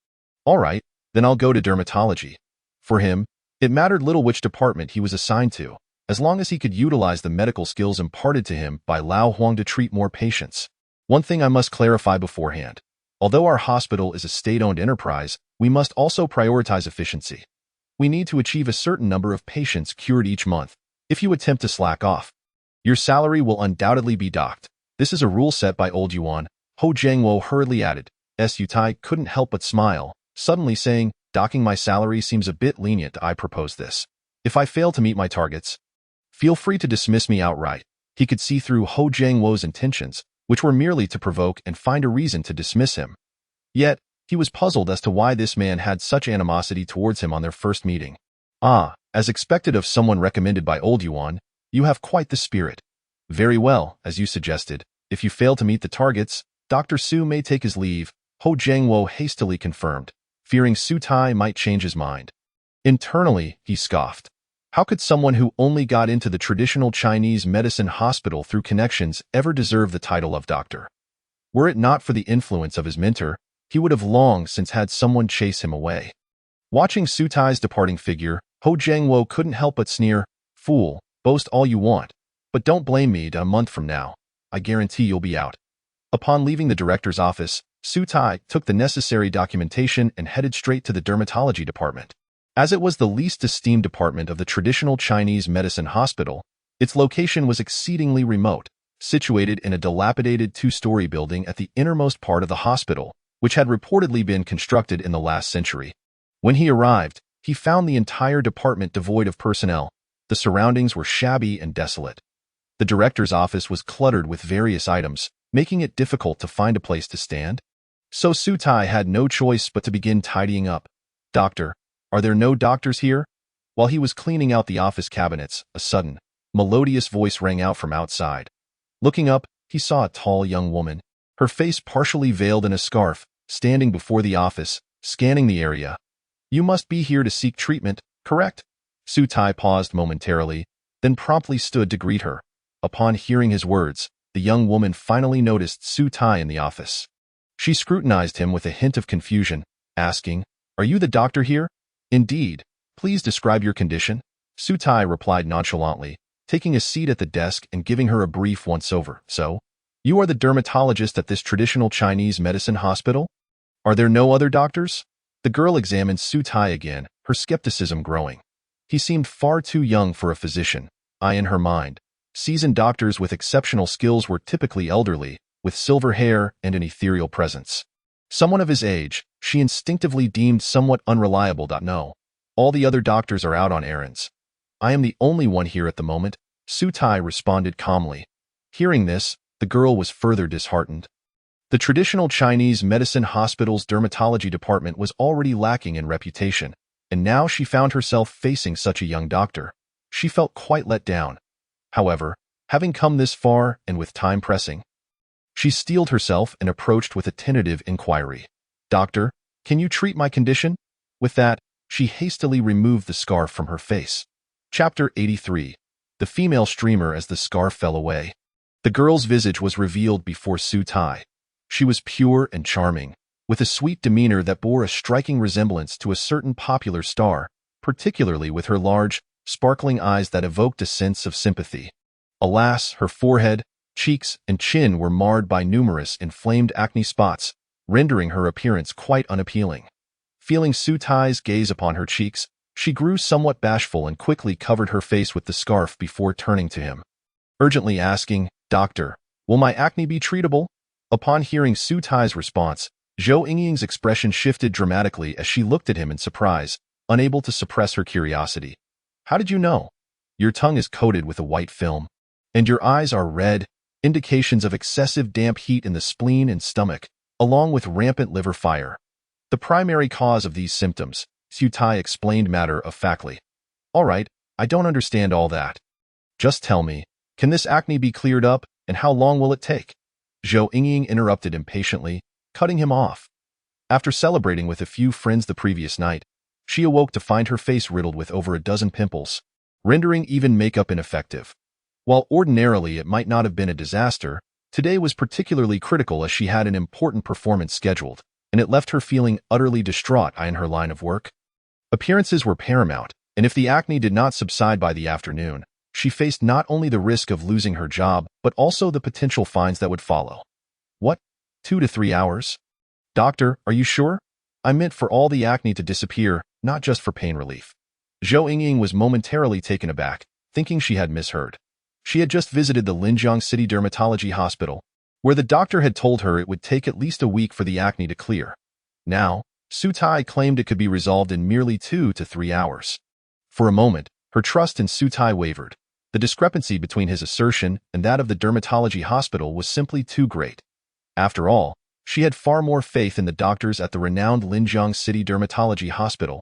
"All right, then I'll go to dermatology." For him, it mattered little which department he was assigned to, as long as he could utilize the medical skills imparted to him by Lao Huang to treat more patients. One thing I must clarify beforehand. Although our hospital is a state-owned enterprise, we must also prioritize efficiency. We need to achieve a certain number of patients cured each month. If you attempt to slack off, your salary will undoubtedly be docked. This is a rule set by Old Yuan, Ho Jiangwo hurriedly added. Su Tai couldn't help but smile, suddenly saying, "Docking my salary seems a bit lenient. I propose this. If I fail to meet my targets, feel free to dismiss me outright." He could see through Ho Jiangwo's intentions, which were merely to provoke and find a reason to dismiss him. Yet, he was puzzled as to why this man had such animosity towards him on their first meeting. As expected of someone recommended by Old Yuan, you have quite the spirit. Very well, as you suggested. If you fail to meet the targets, Dr. Su may take his leave, Ho Jiangwo hastily confirmed, fearing Su Tai might change his mind. Internally, he scoffed. How could someone who only got into the traditional Chinese medicine hospital through connections ever deserve the title of doctor? Were it not for the influence of his mentor, he would have long since had someone chase him away. Watching Su Tai's departing figure, Ho Jiangwo couldn't help but sneer, "Fool, boast all you want, but don't blame me. A month from now, I guarantee you'll be out." Upon leaving the director's office, Su Tai took the necessary documentation and headed straight to the dermatology department. As it was the least esteemed department of the traditional Chinese medicine hospital, its location was exceedingly remote, situated in a dilapidated two-story building at the innermost part of the hospital, which had reportedly been constructed in the last century. When he arrived, he found the entire department devoid of personnel. The surroundings were shabby and desolate. The director's office was cluttered with various items, making it difficult to find a place to stand. So Su Tai had no choice but to begin tidying up. "Doctor, are there no doctors here?" While he was cleaning out the office cabinets, a sudden, melodious voice rang out from outside. Looking up, he saw a tall young woman, her face partially veiled in a scarf, standing before the office, scanning the area. "You must be here to seek treatment, correct?" Su Tai paused momentarily, then promptly stood to greet her. Upon hearing his words, the young woman finally noticed Su Tai in the office. She scrutinized him with a hint of confusion, asking, "Are you the doctor here?" "Indeed. Please describe your condition." Su Tai replied nonchalantly, taking a seat at the desk and giving her a brief once-over. "So, you are the dermatologist at this traditional Chinese medicine hospital? Are there no other doctors?" The girl examined Su Tai again, her skepticism growing. He seemed far too young for a physician. In her mind, Seasoned doctors with exceptional skills were typically elderly, with silver hair and an ethereal presence. Someone of his age, she instinctively deemed somewhat unreliable. No, all the other doctors are out on errands. I am the only one here at the moment, Su Tai responded calmly. Hearing this, the girl was further disheartened. The traditional Chinese medicine hospital's dermatology department was already lacking in reputation, and now she found herself facing such a young doctor. She felt quite let down. However, having come this far and with time pressing, she steeled herself and approached with a tentative inquiry. Doctor, can you treat my condition? With that, she hastily removed the scarf from her face. Chapter 83. The female streamer as the scarf fell away. The girl's visage was revealed before Su Tai. She was pure and charming, with a sweet demeanor that bore a striking resemblance to a certain popular star, particularly with her large, sparkling eyes that evoked a sense of sympathy. Alas, her forehead, cheeks, and chin were marred by numerous inflamed acne spots, rendering her appearance quite unappealing. Feeling Su Tai's gaze upon her cheeks, she grew somewhat bashful and quickly covered her face with the scarf before turning to him, urgently asking, Doctor, will my acne be treatable? Upon hearing Su Tai's response, Zhou Yingying's expression shifted dramatically as she looked at him in surprise, unable to suppress her curiosity. How did you know? Your tongue is coated with a white film, and your eyes are red, indications of excessive damp heat in the spleen and stomach, along with rampant liver fire. The primary cause of these symptoms, Su Tai explained matter-of-factly. All right, I don't understand all that. Just tell me, can this acne be cleared up, and how long will it take? Zhou Yingying interrupted impatiently, cutting him off. After celebrating with a few friends the previous night, she awoke to find her face riddled with over a dozen pimples, rendering even makeup ineffective. While ordinarily it might not have been a disaster, today was particularly critical as she had an important performance scheduled, and it left her feeling utterly distraught in her line of work. Appearances were paramount, and if the acne did not subside by the afternoon, she faced not only the risk of losing her job, but also the potential fines that would follow. What? 2 to 3 hours? Doctor, are you sure? I meant for all the acne to disappear, not just for pain relief. Zhou Yingying was momentarily taken aback, thinking she had misheard. She had just visited the Linjiang City Dermatology Hospital, where the doctor had told her it would take at least a week for the acne to clear. Now, Su Tai claimed it could be resolved in merely 2 to 3 hours. For a moment, her trust in Su Tai wavered. The discrepancy between his assertion and that of the dermatology hospital was simply too great. After all, she had far more faith in the doctors at the renowned Linjiang City Dermatology Hospital,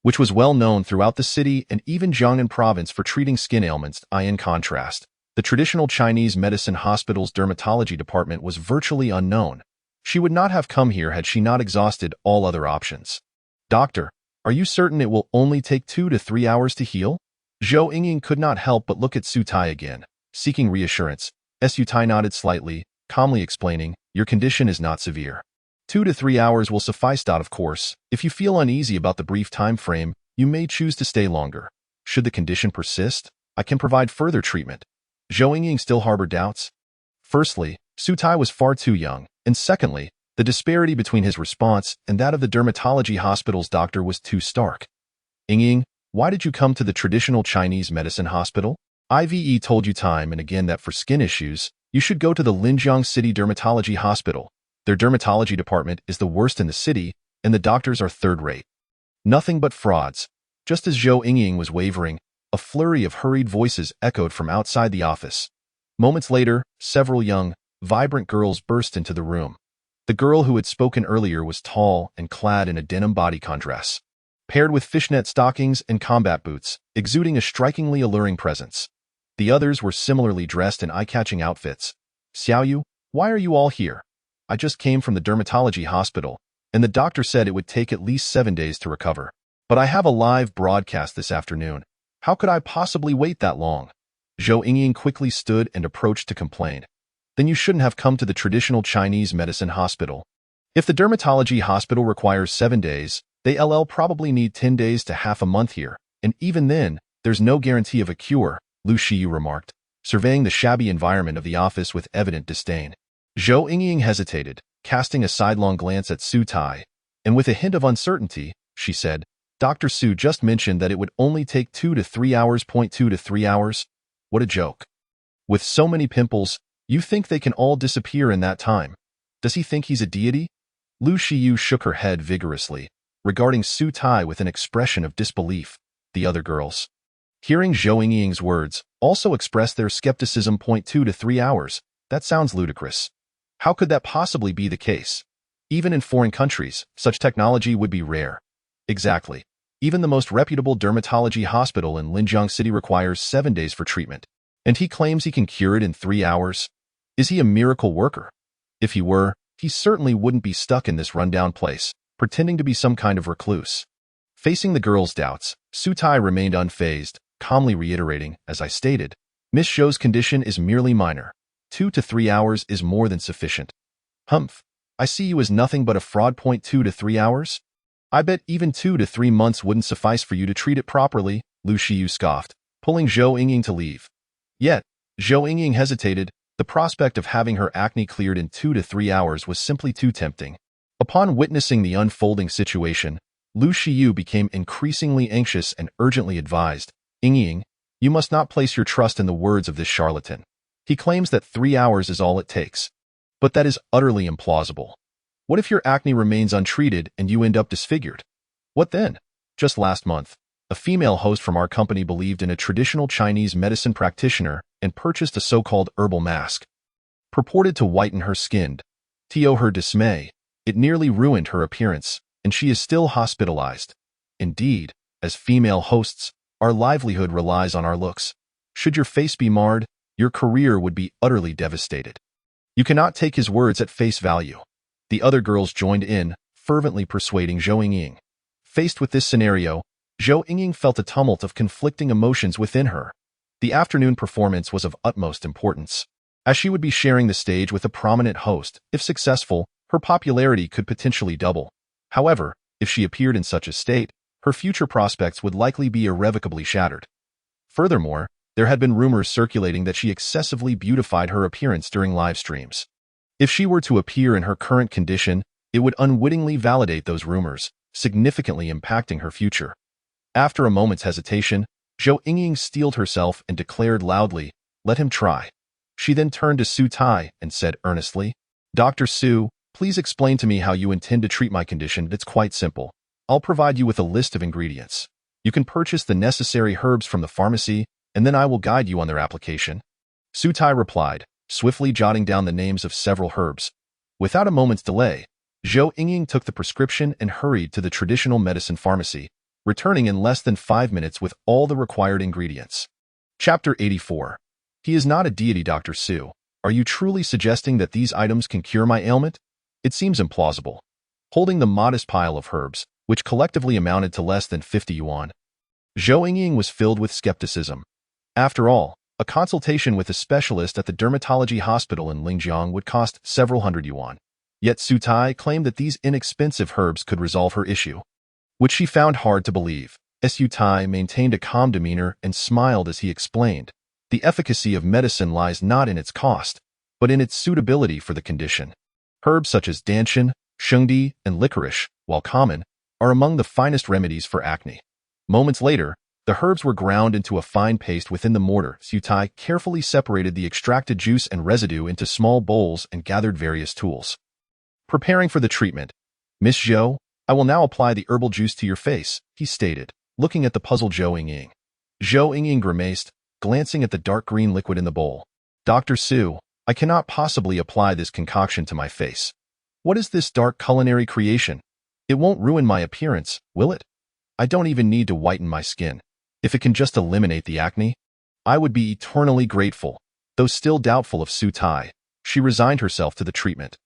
which was well known throughout the city and even Jiangnan province for treating skin ailments. In contrast, the traditional Chinese medicine hospital's dermatology department was virtually unknown. She would not have come here had she not exhausted all other options. Doctor, are you certain it will only take 2 to 3 hours to heal? Zhou Yingying could not help but look at Su Tai again, seeking reassurance. Su Tai nodded slightly, calmly explaining, your condition is not severe. 2 to 3 hours will suffice. Of course, if you feel uneasy about the brief time frame, you may choose to stay longer. Should the condition persist, I can provide further treatment. Zhou Yingying still harbored doubts. Firstly, Su Tai was far too young, and secondly, the disparity between his response and that of the dermatology hospital's doctor was too stark. Yingying, why did you come to the traditional Chinese medicine hospital? IVE told you time and again that for skin issues, you should go to the Linjiang City Dermatology Hospital. Their dermatology department is the worst in the city, and the doctors are third-rate. Nothing but frauds. Just as Zhou Yingying was wavering, a flurry of hurried voices echoed from outside the office. Moments later, several young, vibrant girls burst into the room. The girl who had spoken earlier was tall and clad in a denim bodycon dress, paired with fishnet stockings and combat boots, exuding a strikingly alluring presence. The others were similarly dressed in eye-catching outfits. Xiaoyu, why are you all here? I just came from the dermatology hospital, and the doctor said it would take at least 7 days to recover. But I have a live broadcast this afternoon. How could I possibly wait that long? Zhou Yingying quickly stood and approached to complain. Then you shouldn't have come to the traditional Chinese medicine hospital. If the dermatology hospital requires 7 days, they probably need 10 days to half a month here, and even then, there's no guarantee of a cure, Lu Shiyu remarked, surveying the shabby environment of the office with evident disdain. Zhou Yingying hesitated, casting a sidelong glance at Su Tai, and with a hint of uncertainty, she said, Dr. Su just mentioned that it would only take 2 to 3 hours. 2 to 3 hours? What a joke. With so many pimples, you think they can all disappear in that time. Does he think he's a deity? Lu Shiyu shook her head vigorously, regarding Su Tai with an expression of disbelief. The other girls, hearing Zhou Yingying's words, also expressed their skepticism. 2 to 3 hours. That sounds ludicrous. How could that possibly be the case? Even in foreign countries, such technology would be rare. Exactly. Even the most reputable dermatology hospital in Linjiang City requires 7 days for treatment. And he claims he can cure it in 3 hours? Is he a miracle worker? If he were, he certainly wouldn't be stuck in this rundown place, pretending to be some kind of recluse. Facing the girl's doubts, Su Tai remained unfazed, calmly reiterating, as I stated, Miss Zhou's condition is merely minor. 2 to 3 hours is more than sufficient. Humph. I see you as nothing but a fraud. 2 to 3 hours? I bet even 2 to 3 months wouldn't suffice for you to treat it properly, Lu Shiyu scoffed, pulling Zhou Yingying to leave. Yet, Zhou Yingying hesitated. The prospect of having her acne cleared in 2 to 3 hours was simply too tempting. Upon witnessing the unfolding situation, Lu Shiyu became increasingly anxious and urgently advised, Yingying, you must not place your trust in the words of this charlatan. He claims that 3 hours is all it takes. But that is utterly implausible. What if your acne remains untreated and you end up disfigured? What then? Just last month, a female host from our company believed in a traditional Chinese medicine practitioner and purchased a so-called herbal mask, purported to whiten her skin. To her dismay, it nearly ruined her appearance, and she is still hospitalized. Indeed, as female hosts, our livelihood relies on our looks. Should your face be marred, your career would be utterly devastated. You cannot take his words at face value. The other girls joined in, fervently persuading Zhou Yingying. Faced with this scenario, Zhou Yingying felt a tumult of conflicting emotions within her. The afternoon performance was of utmost importance, as she would be sharing the stage with a prominent host. If successful, her popularity could potentially double. However, if she appeared in such a state, her future prospects would likely be irrevocably shattered. Furthermore, there had been rumors circulating that she excessively beautified her appearance during live streams. If she were to appear in her current condition, it would unwittingly validate those rumors, significantly impacting her future. After a moment's hesitation, Zhou Yingying steeled herself and declared loudly, let him try. She then turned to Su Tai and said earnestly, Dr. Su, please explain to me how you intend to treat my condition. It's quite simple. I'll provide you with a list of ingredients. You can purchase the necessary herbs from the pharmacy, and then I will guide you on their application. Su Tai replied, swiftly jotting down the names of several herbs. Without a moment's delay, Zhou Yingying took the prescription and hurried to the traditional medicine pharmacy, returning in less than 5 minutes with all the required ingredients. Chapter 84. He is not a deity. Dr. Su, are you truly suggesting that these items can cure my ailment? It seems implausible. Holding the modest pile of herbs, which collectively amounted to less than 50 yuan, Zhou Yingying was filled with skepticism. After all, a consultation with a specialist at the dermatology hospital in Linjiang would cost several hundred yuan. Yet Su Tai claimed that these inexpensive herbs could resolve her issue, which she found hard to believe. Su Tai maintained a calm demeanor and smiled as he explained, the efficacy of medicine lies not in its cost, but in its suitability for the condition. Herbs such as danshan, shengdi, and licorice, while common, are among the finest remedies for acne. Moments later, the herbs were ground into a fine paste within the mortar. Su Tai carefully separated the extracted juice and residue into small bowls and gathered various tools. Preparing for the treatment, Miss Zhou, I will now apply the herbal juice to your face, he stated, looking at the puzzled Zhou Yingying. Zhou Yingying grimaced, glancing at the dark green liquid in the bowl. Dr. Su, I cannot possibly apply this concoction to my face. What is this dark culinary creation? It won't ruin my appearance, will it? I don't even need to whiten my skin. If it can just eliminate the acne, I would be eternally grateful. Though still doubtful of Su Tai, she resigned herself to the treatment.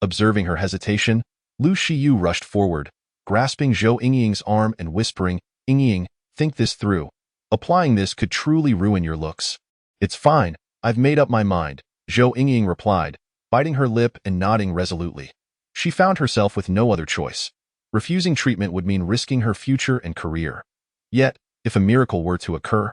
Observing her hesitation, Lu Shiyu rushed forward, grasping Zhou Yingying's arm and whispering, Yingying, think this through. Applying this could truly ruin your looks. It's fine, I've made up my mind, Zhou Yingying replied, biting her lip and nodding resolutely. She found herself with no other choice. Refusing treatment would mean risking her future and career. Yet, if a miracle were to occur,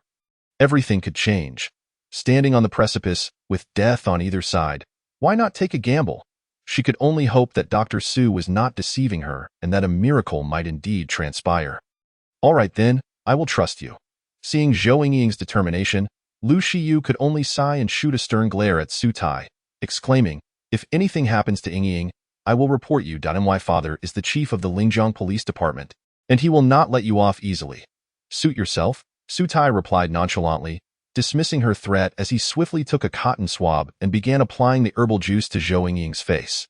everything could change. Standing on the precipice, with death on either side, why not take a gamble? She could only hope that Dr. Su was not deceiving her and that a miracle might indeed transpire. All right then, I will trust you. Seeing Zhou Yingying's determination, Lu Shiyu could only sigh and shoot a stern glare at Su Tai, exclaiming, "If anything happens to Ying, I will report you. My father is the chief of the Linjiang Police Department, and he will not let you off easily." "Suit yourself," Su Tai replied nonchalantly, dismissing her threat as he swiftly took a cotton swab and began applying the herbal juice to Zhou Yingying's face.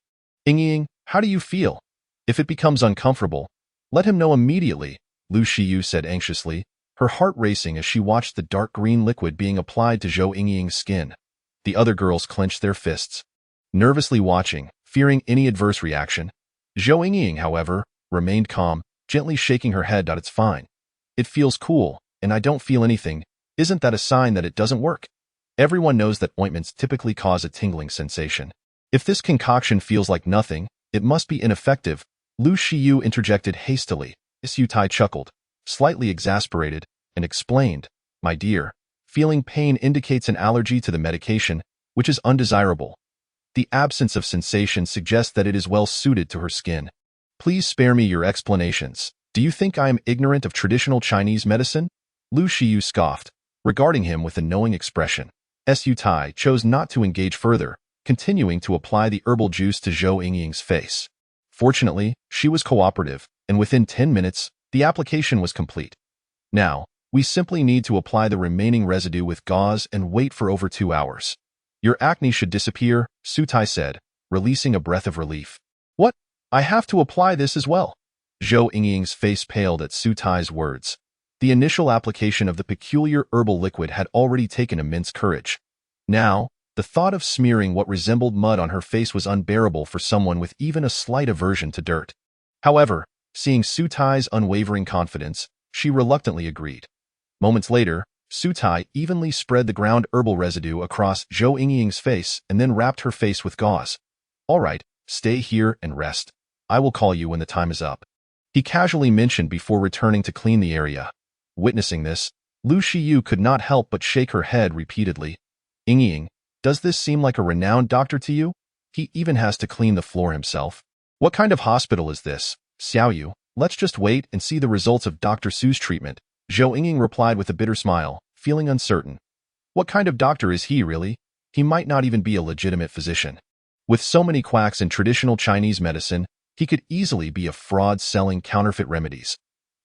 "Yingying, how do you feel? If it becomes uncomfortable, let him know immediately," Lu Shiyu said anxiously, her heart racing as she watched the dark green liquid being applied to Zhou Yingying's skin. The other girls clenched their fists, nervously watching, fearing any adverse reaction. Zhou Yingying, however, remained calm, gently shaking her head. "It's fine. It feels cool, and I don't feel anything. Isn't that a sign that it doesn't work? Everyone knows that ointments typically cause a tingling sensation. If this concoction feels like nothing, it must be ineffective," Lu Shiyu interjected hastily. Su Tai chuckled, slightly exasperated, and explained, "My dear, feeling pain indicates an allergy to the medication, which is undesirable. The absence of sensation suggests that it is well suited to her skin. Please spare me your explanations. Do you think I am ignorant of traditional Chinese medicine?" Lu Shiyu scoffed, regarding him with a knowing expression. Su Tai chose not to engage further, continuing to apply the herbal juice to Zhou Yingying's face. Fortunately, she was cooperative, and within 10 minutes, the application was complete. "Now, we simply need to apply the remaining residue with gauze and wait for over 2 hours. Your acne should disappear," Su Tai said, releasing a breath of relief. "What? I have to apply this as well?" Zhou Yingying's face paled at Su Tai's words. The initial application of the peculiar herbal liquid had already taken immense courage. Now, the thought of smearing what resembled mud on her face was unbearable for someone with even a slight aversion to dirt. However, seeing Su Tai's unwavering confidence, she reluctantly agreed. Moments later, Su Tai evenly spread the ground herbal residue across Zhou Yingying's face and then wrapped her face with gauze. "All right, stay here and rest. I will call you when the time is up," he casually mentioned before returning to clean the area. Witnessing this, Lu Shiyu could not help but shake her head repeatedly. "Yingying, does this seem like a renowned doctor to you? He even has to clean the floor himself. What kind of hospital is this?" "Xiaoyu, let's just wait and see the results of Dr. Su's treatment," Zhou Yingying replied with a bitter smile, feeling uncertain. What kind of doctor is he really? He might not even be a legitimate physician. With so many quacks in traditional Chinese medicine, he could easily be a fraud selling counterfeit remedies.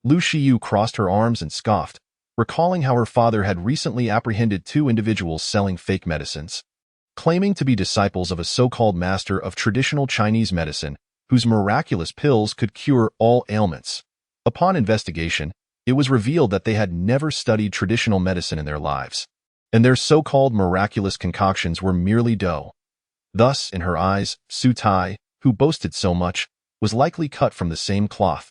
Lu Shiyu crossed her arms and scoffed, recalling how her father had recently apprehended 2 individuals selling fake medicines. Claiming to be disciples of a so-called master of traditional Chinese medicine, whose miraculous pills could cure all ailments. Upon investigation, it was revealed that they had never studied traditional medicine in their lives, and their so-called miraculous concoctions were merely dough. Thus, in her eyes, Su Tai, who boasted so much, was likely cut from the same cloth.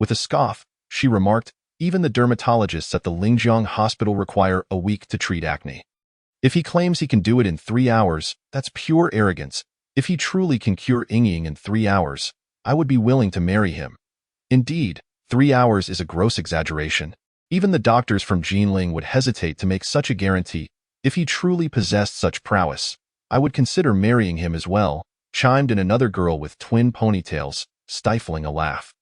With a scoff, she remarked, "Even the dermatologists at the Linjiang hospital require a week to treat acne. If he claims he can do it in 3 hours, that's pure arrogance. If he truly can cure Yingying in 3 hours, I would be willing to marry him." Indeed, 3 hours is a gross exaggeration. Even the doctors from Jinling would hesitate to make such a guarantee. If he truly possessed such prowess, I would consider marrying him as well, chimed in another girl with twin ponytails, stifling a laugh.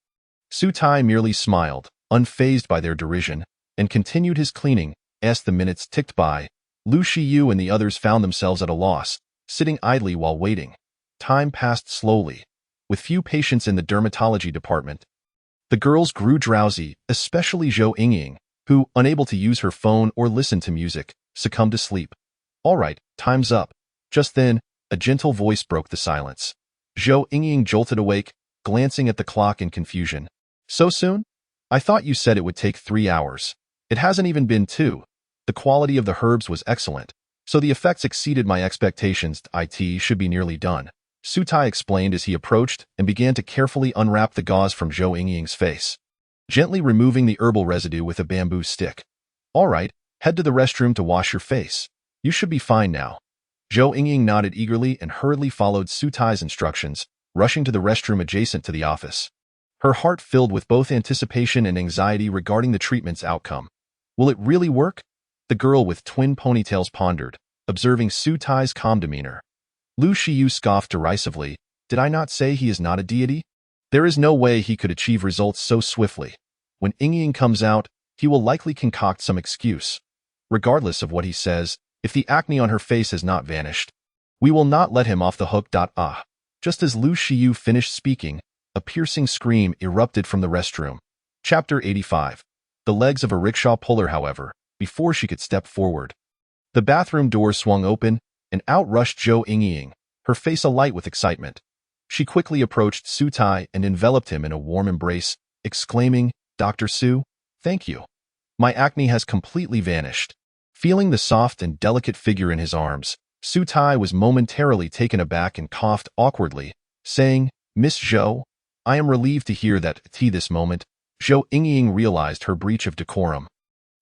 Su Tai merely smiled, unfazed by their derision, and continued his cleaning. As the minutes ticked by, Lu Shiyu and the others found themselves at a loss, sitting idly while waiting. Time passed slowly, with few patients in the dermatology department. The girls grew drowsy, especially Zhou Yingying, who, unable to use her phone or listen to music, succumbed to sleep. "All right, time's up." Just then, a gentle voice broke the silence. Zhou Yingying jolted awake, glancing at the clock in confusion. "So soon? I thought you said it would take 3 hours. It hasn't even been 2. The quality of the herbs was excellent, so the effects exceeded my expectations. It should be nearly done," Su Tai explained as he approached and began to carefully unwrap the gauze from Zhou Yingying's face, gently removing the herbal residue with a bamboo stick. "All right, head to the restroom to wash your face. You should be fine now." Zhou Yingying nodded eagerly and hurriedly followed Su Tai's instructions, rushing to the restroom adjacent to the office. Her heart filled with both anticipation and anxiety regarding the treatment's outcome. Will it really work? The girl with twin ponytails pondered, observing Su Tai's calm demeanor. Lu Shiyu scoffed derisively. "Did I not say he is not a deity? There is no way he could achieve results so swiftly. When Yingying comes out, he will likely concoct some excuse." regardless of what he says, if the acne on her face has not vanished, we will not let him off the hook. Just as Lu Shiyu finished speaking, a piercing scream erupted from the restroom. Chapter 85. The legs of a rickshaw puller, however, before she could step forward. The bathroom door swung open, and out rushed Zhou Yingying, her face alight with excitement. She quickly approached Su Tai and enveloped him in a warm embrace, exclaiming, "Dr. Su, thank you. My acne has completely vanished." Feeling the soft and delicate figure in his arms, Su Tai was momentarily taken aback and coughed awkwardly, saying, "Miss Zhou, I am relieved to hear that." At this moment, Zhou Yingying realized her breach of decorum.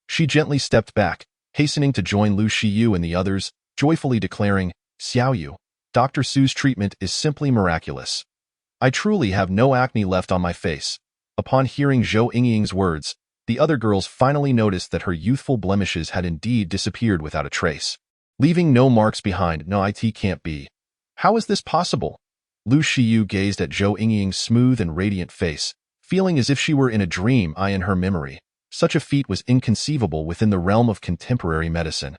She gently stepped back, hastening to join Lu Shiyu and the others, joyfully declaring, "Xiaoyu, Dr. Su's treatment is simply miraculous. I truly have no acne left on my face." Upon hearing Zhou Yingying's words, the other girls finally noticed that her youthful blemishes had indeed disappeared without a trace, leaving no marks behind. "No, it can't be. How is this possible?" Lu Shiyu gazed at Zhou Yingying's smooth and radiant face, feeling as if she were in a dream in her memory. Such a feat was inconceivable within the realm of contemporary medicine.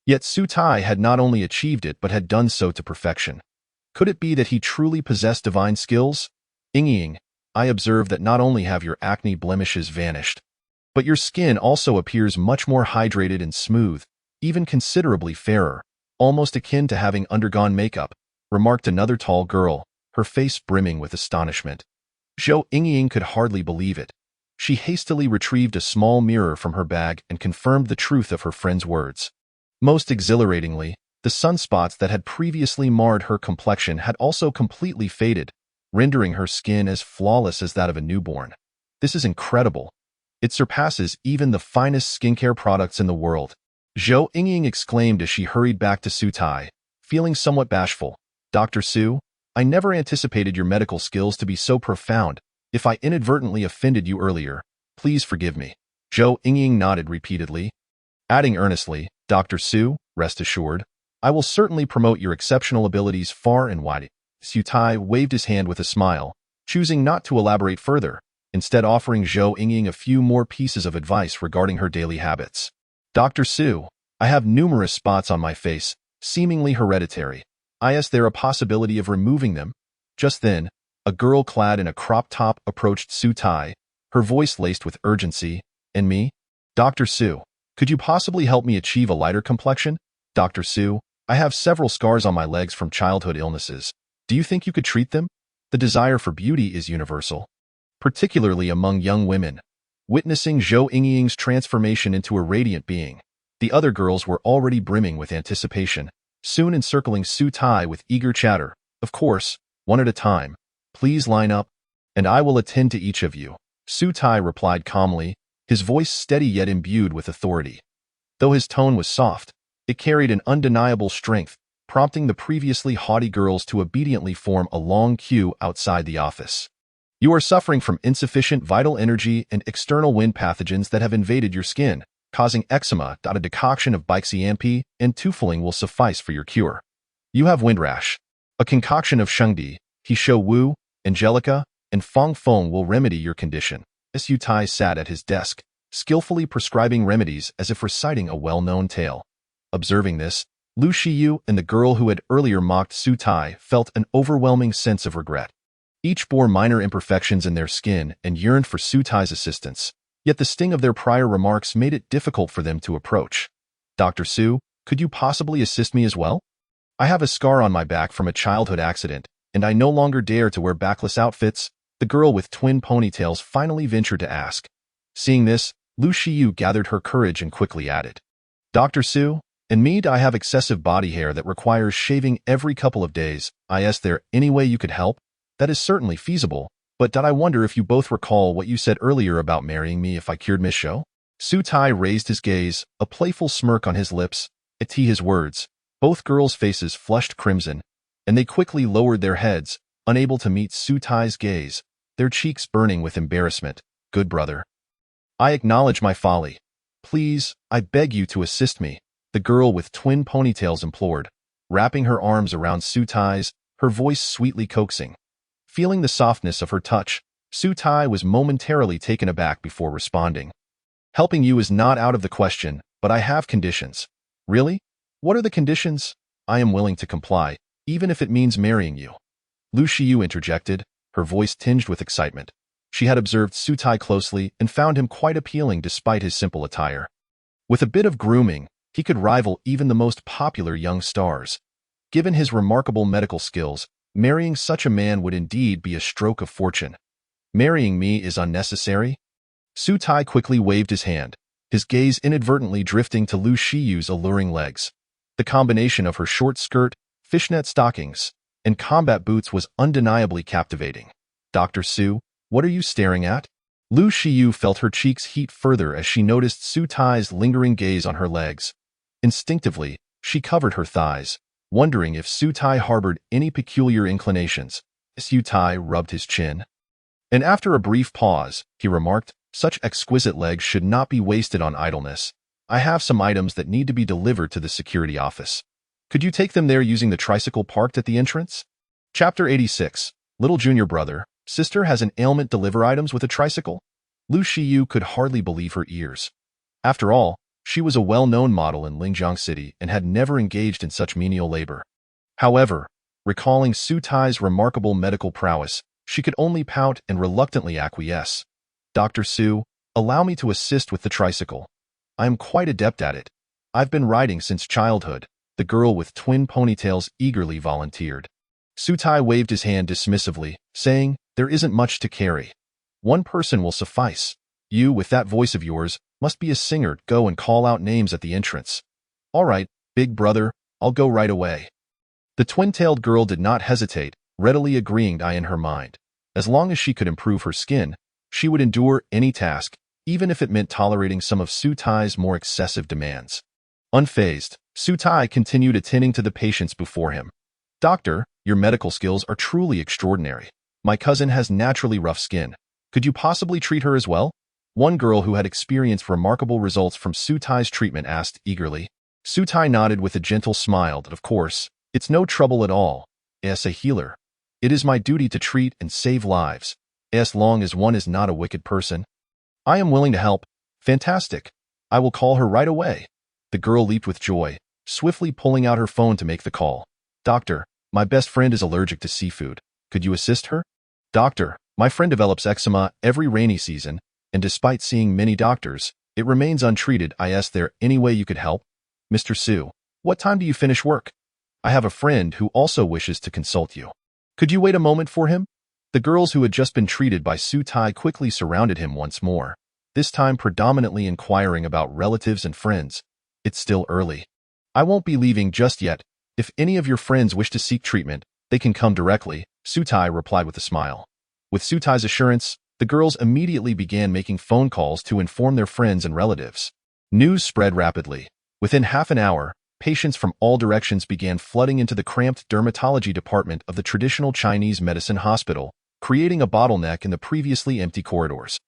Yet Su Tai had not only achieved it but had done so to perfection. Could it be that he truly possessed divine skills? "Yingying, I observe that not only have your acne blemishes vanished, but your skin also appears much more hydrated and smooth, even considerably fairer, almost akin to having undergone makeup," remarked another tall girl, her face brimming with astonishment. Zhou Yingying could hardly believe it. She hastily retrieved a small mirror from her bag and confirmed the truth of her friend's words. Most exhilaratingly, the sunspots that had previously marred her complexion had also completely faded, rendering her skin as flawless as that of a newborn. "This is incredible. It surpasses even the finest skincare products in the world," Zhou Yingying exclaimed as she hurried back to Su Tai, feeling somewhat bashful. "Dr. Su, I never anticipated your medical skills to be so profound. If I inadvertently offended you earlier, please forgive me." Zhou Yingying nodded repeatedly, adding earnestly, "Dr. Su, rest assured, I will certainly promote your exceptional abilities far and wide." Su Tai waved his hand with a smile, choosing not to elaborate further, instead offering Zhou Yingying a few more pieces of advice regarding her daily habits. "Dr. Su, I have numerous spots on my face, seemingly hereditary. Is there a possibility of removing them?" Just then, a girl clad in a crop top approached Su Tai, her voice laced with urgency. "And me? Dr. Su, could you possibly help me achieve a lighter complexion? Dr. Su, I have several scars on my legs from childhood illnesses. Do you think you could treat them?" The desire for beauty is universal, particularly among young women. Witnessing Zhou Yingying's transformation into a radiant being, the other girls were already brimming with anticipation, soon encircling Su Tai with eager chatter. "Of course, one at a time. Please line up, and I will attend to each of you," Su Tai replied calmly, his voice steady yet imbued with authority. Though his tone was soft, it carried an undeniable strength, prompting the previously haughty girls to obediently form a long queue outside the office. "You are suffering from insufficient vital energy and external wind pathogens that have invaded your skin, causing eczema. A decoction of Bixi and Tufuling will suffice for your cure. You have wind rash. A concoction of Shengdi, Heishou Wu, Angelica, and Fong Feng will remedy your condition." Su Tai sat at his desk, skillfully prescribing remedies as if reciting a well-known tale. Observing this, Lu Shiyu and the girl who had earlier mocked Su Tai felt an overwhelming sense of regret. Each bore minor imperfections in their skin and yearned for Su Tai's assistance, yet the sting of their prior remarks made it difficult for them to approach. "Dr. Su, could you possibly assist me as well? I have a scar on my back from a childhood accident, and I no longer dare to wear backless outfits," the girl with twin ponytails finally ventured to ask. Seeing this, Lu Shiyu gathered her courage and quickly added, "Dr. Su, and me, I have excessive body hair that requires shaving every couple of days. Is there any way you could help?" "That is certainly feasible, but I wonder if you both recall what you said earlier about marrying me if I cured Miss Zhou?" Su Tai raised his gaze, a playful smirk on his lips. At his words, both girls' faces flushed crimson, and they quickly lowered their heads, unable to meet Su Tai's gaze, their cheeks burning with embarrassment. "Good brother, I acknowledge my folly. Please, I beg you to assist me," the girl with twin ponytails implored, wrapping her arms around Su Tai's, her voice sweetly coaxing. Feeling the softness of her touch, Su Tai was momentarily taken aback before responding. "Helping you is not out of the question, but I have conditions. Really? What are the conditions? I am willing to comply, even if it means marrying you. Lu Shiyu interjected, her voice tinged with excitement. She had observed Su Tai closely and found him quite appealing despite his simple attire. With a bit of grooming, he could rival even the most popular young stars. Given his remarkable medical skills, marrying such a man would indeed be a stroke of fortune. Marrying me is unnecessary? Su Tai quickly waved his hand, his gaze inadvertently drifting to Lu Shiyu's alluring legs. The combination of her short skirt, fishnet stockings, and combat boots was undeniably captivating. Dr. Su, what are you staring at? Lu Shiyu felt her cheeks heat further as she noticed Su Tai's lingering gaze on her legs. Instinctively, she covered her thighs, wondering if Su Tai harbored any peculiar inclinations. Su Tai rubbed his chin. And after a brief pause, he remarked, such exquisite legs should not be wasted on idleness. I have some items that need to be delivered to the security office. Could you take them there using the tricycle parked at the entrance? Chapter 86. Little junior brother, sister has an ailment, deliver items with a tricycle? Lu Shiyu could hardly believe her ears. After all, she was a well-known model in Linjiang City and had never engaged in such menial labor. However, recalling Su Tai's remarkable medical prowess, she could only pout and reluctantly acquiesce. Dr. Su, allow me to assist with the tricycle. I am quite adept at it. I've been riding since childhood, the girl with twin ponytails eagerly volunteered. Su Tai waved his hand dismissively, saying, there isn't much to carry. One person will suffice. You, with that voice of yours, must be a singer. Go and call out names at the entrance. All right, big brother, I'll go right away. The twin-tailed girl did not hesitate, readily agreeing in her mind. As long as she could improve her skin, she would endure any task, even if it meant tolerating some of Su Tai's more excessive demands. Unfazed, Su Tai continued attending to the patients before him. Doctor, your medical skills are truly extraordinary. My cousin has naturally rough skin. Could you possibly treat her as well? One girl who had experienced remarkable results from Su Tai's treatment asked eagerly. Su Tai nodded with a gentle smile that, of course, it's no trouble at all. As a healer, it is my duty to treat and save lives, as long as one is not a wicked person. I am willing to help. Fantastic. I will call her right away. The girl leaped with joy, swiftly pulling out her phone to make the call. Doctor, my best friend is allergic to seafood. Could you assist her? Doctor, my friend develops eczema every rainy season, and despite seeing many doctors, it remains untreated. Is there any way you could help? Mr. Su, what time do you finish work? I have a friend who also wishes to consult you. Could you wait a moment for him? The girls who had just been treated by Su Tai quickly surrounded him once more, this time predominantly inquiring about relatives and friends. It's still early. I won't be leaving just yet. If any of your friends wish to seek treatment, they can come directly, Su Tai replied with a smile. With Su Tai's assurance, the girls immediately began making phone calls to inform their friends and relatives. News spread rapidly. Within half an hour, patients from all directions began flooding into the cramped dermatology department of the traditional Chinese medicine hospital, creating a bottleneck in the previously empty corridors.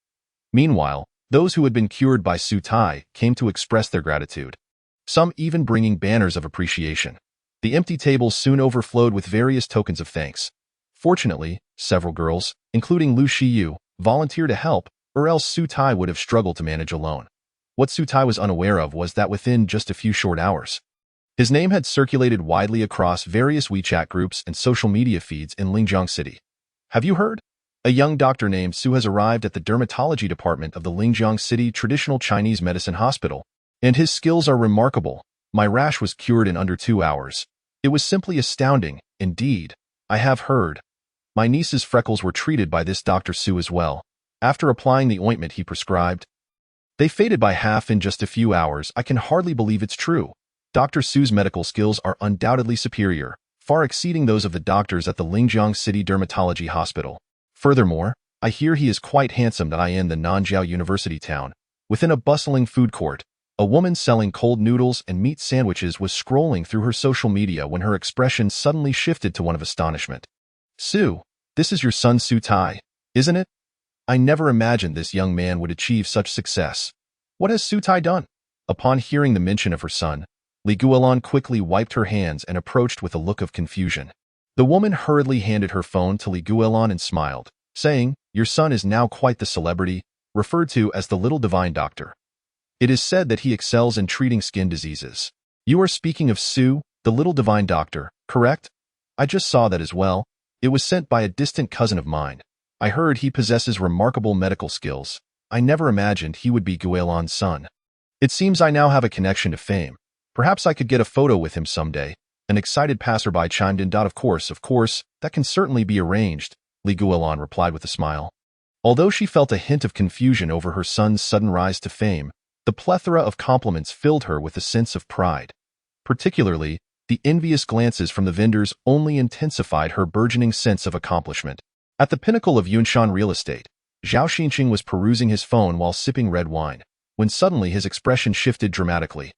Meanwhile, those who had been cured by Su Tai came to express their gratitude, some even bringing banners of appreciation. The empty tables soon overflowed with various tokens of thanks. Fortunately, several girls, including Lu Shiyu, volunteered to help, or else Su Tai would have struggled to manage alone. What Su Tai was unaware of was that within just a few short hours, his name had circulated widely across various WeChat groups and social media feeds in Linjiang City. Have you heard? A young doctor named Su has arrived at the dermatology department of the Linjiang City Traditional Chinese Medicine Hospital, and his skills are remarkable. My rash was cured in under 2 hours. It was simply astounding, indeed. I have heard. My niece's freckles were treated by this Dr. Su as well. After applying the ointment he prescribed, they faded by half in just a few hours. I can hardly believe it's true. Dr. Su's medical skills are undoubtedly superior, far exceeding those of the doctors at the Linjiang City Dermatology Hospital. Furthermore, I hear he is quite handsome. In the Nanjiao University town, within a bustling food court, a woman selling cold noodles and meat sandwiches was scrolling through her social media when her expression suddenly shifted to one of astonishment. Su, this is your son Su Tai, isn't it? I never imagined this young man would achieve such success. What has Su Tai done? Upon hearing the mention of her son, Li Guolan quickly wiped her hands and approached with a look of confusion. The woman hurriedly handed her phone to Li Guolan and smiled, saying, your son is now quite the celebrity, referred to as the little divine doctor. It is said that he excels in treating skin diseases. You are speaking of Su, the little divine doctor, correct? I just saw that as well. It was sent by a distant cousin of mine. I heard he possesses remarkable medical skills. I never imagined he would be Guilan's son. It seems I now have a connection to fame. Perhaps I could get a photo with him someday. An excited passerby chimed in. Of course, that can certainly be arranged, Li Guilan replied with a smile. Although she felt a hint of confusion over her son's sudden rise to fame, the plethora of compliments filled her with a sense of pride. Particularly, the envious glances from the vendors only intensified her burgeoning sense of accomplishment. At the pinnacle of Yunshan real estate, Zhao Xinqing was perusing his phone while sipping red wine, when suddenly his expression shifted dramatically.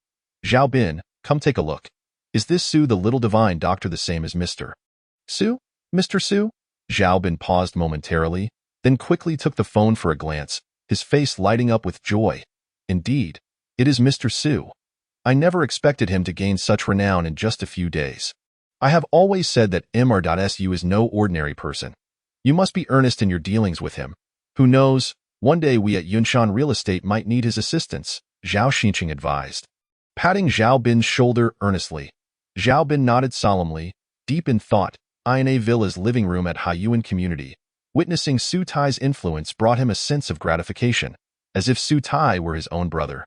Zhao Bin, come take a look. Is this Su the little divine doctor the same as Mr. Su? Mr. Su? Zhao Bin paused momentarily, then quickly took the phone for a glance, his face lighting up with joy. Indeed, it is Mr. Su. I never expected him to gain such renown in just a few days. I have always said that Mr.Su is no ordinary person. You must be earnest in your dealings with him. Who knows, one day we at Yunshan Real Estate might need his assistance, Zhao Xinqing advised. Patting Zhao Bin's shoulder earnestly, Zhao Bin nodded solemnly, deep in thought. Ina Villa's living room at Haiyuan Community. Witnessing Su Tai's influence brought him a sense of gratification, as if Su Tai were his own brother.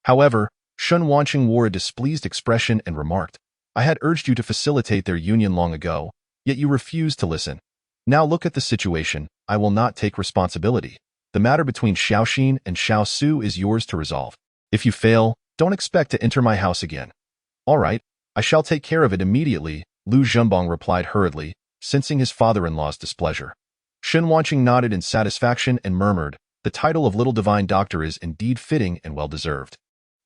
However, Shun Wanqing wore a displeased expression and remarked, I had urged you to facilitate their union long ago, yet you refused to listen. Now look at the situation. I will not take responsibility. The matter between Xiaoxin and Xiao Su is yours to resolve. If you fail, don't expect to enter my house again. All right, I shall take care of it immediately, Lu Zhenbong replied hurriedly, sensing his father-in-law's displeasure. Shun Wanqing nodded in satisfaction and murmured, the title of Little Divine Doctor is indeed fitting and well-deserved.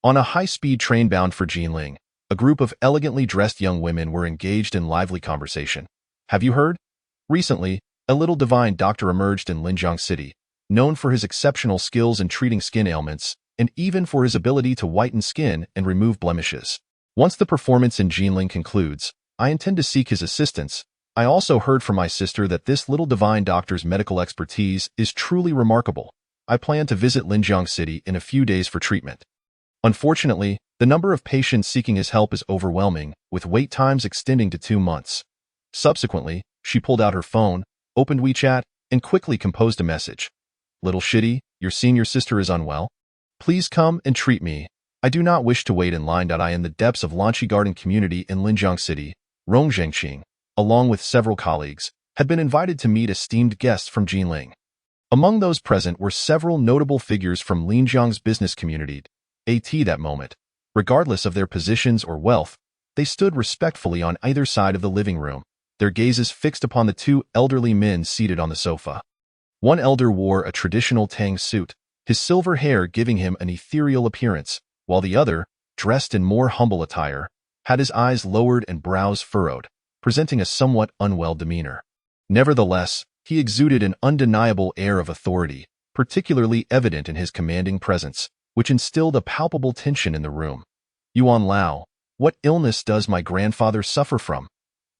On a high-speed train bound for Jinling, a group of elegantly dressed young women were engaged in lively conversation. Have you heard? Recently, a Little Divine Doctor emerged in Linjiang City, known for his exceptional skills in treating skin ailments, and even for his ability to whiten skin and remove blemishes. Once the performance in Jinling concludes, I intend to seek his assistance. I also heard from my sister that this Little Divine Doctor's medical expertise is truly remarkable. I plan to visit Linjiang City in a few days for treatment. Unfortunately, the number of patients seeking his help is overwhelming, with wait times extending to 2 months. Subsequently, she pulled out her phone, opened WeChat, and quickly composed a message. Little Shitty, your senior sister is unwell. Please come and treat me. I do not wish to wait in line. In the depths of Lanqi Garden Community in Linjiang City, Rong Zhengqing, along with several colleagues, had been invited to meet esteemed guests from Jinling. Among those present were several notable figures from Linjiang's business community. That moment, regardless of their positions or wealth, they stood respectfully on either side of the living room, their gazes fixed upon the 2 elderly men seated on the sofa. One elder wore a traditional Tang suit, his silver hair giving him an ethereal appearance, while the other, dressed in more humble attire, had his eyes lowered and brows furrowed, presenting a somewhat unwell demeanor. Nevertheless, he exuded an undeniable air of authority, particularly evident in his commanding presence, which instilled a palpable tension in the room. Yuan Lao, what illness does my grandfather suffer from?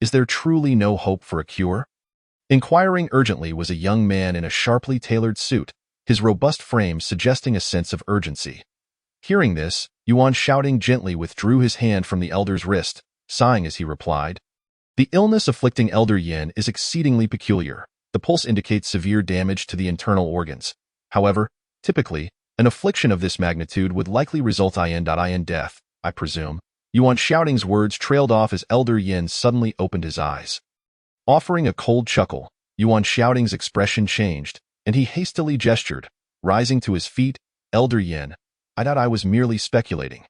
Is there truly no hope for a cure? Inquiring urgently was a young man in a sharply tailored suit, his robust frame suggesting a sense of urgency. Hearing this, Yuan shouting gently withdrew his hand from the elder's wrist, sighing as he replied, the illness afflicting Elder Yin is exceedingly peculiar. The pulse indicates severe damage to the internal organs. However, typically, an affliction of this magnitude would likely result in death, I presume. Yuan Shouting's words trailed off as Elder Yin suddenly opened his eyes. Offering a cold chuckle, Yuan Shouting's expression changed, and he hastily gestured, rising to his feet. Elder Yin, I thought I was merely speculating.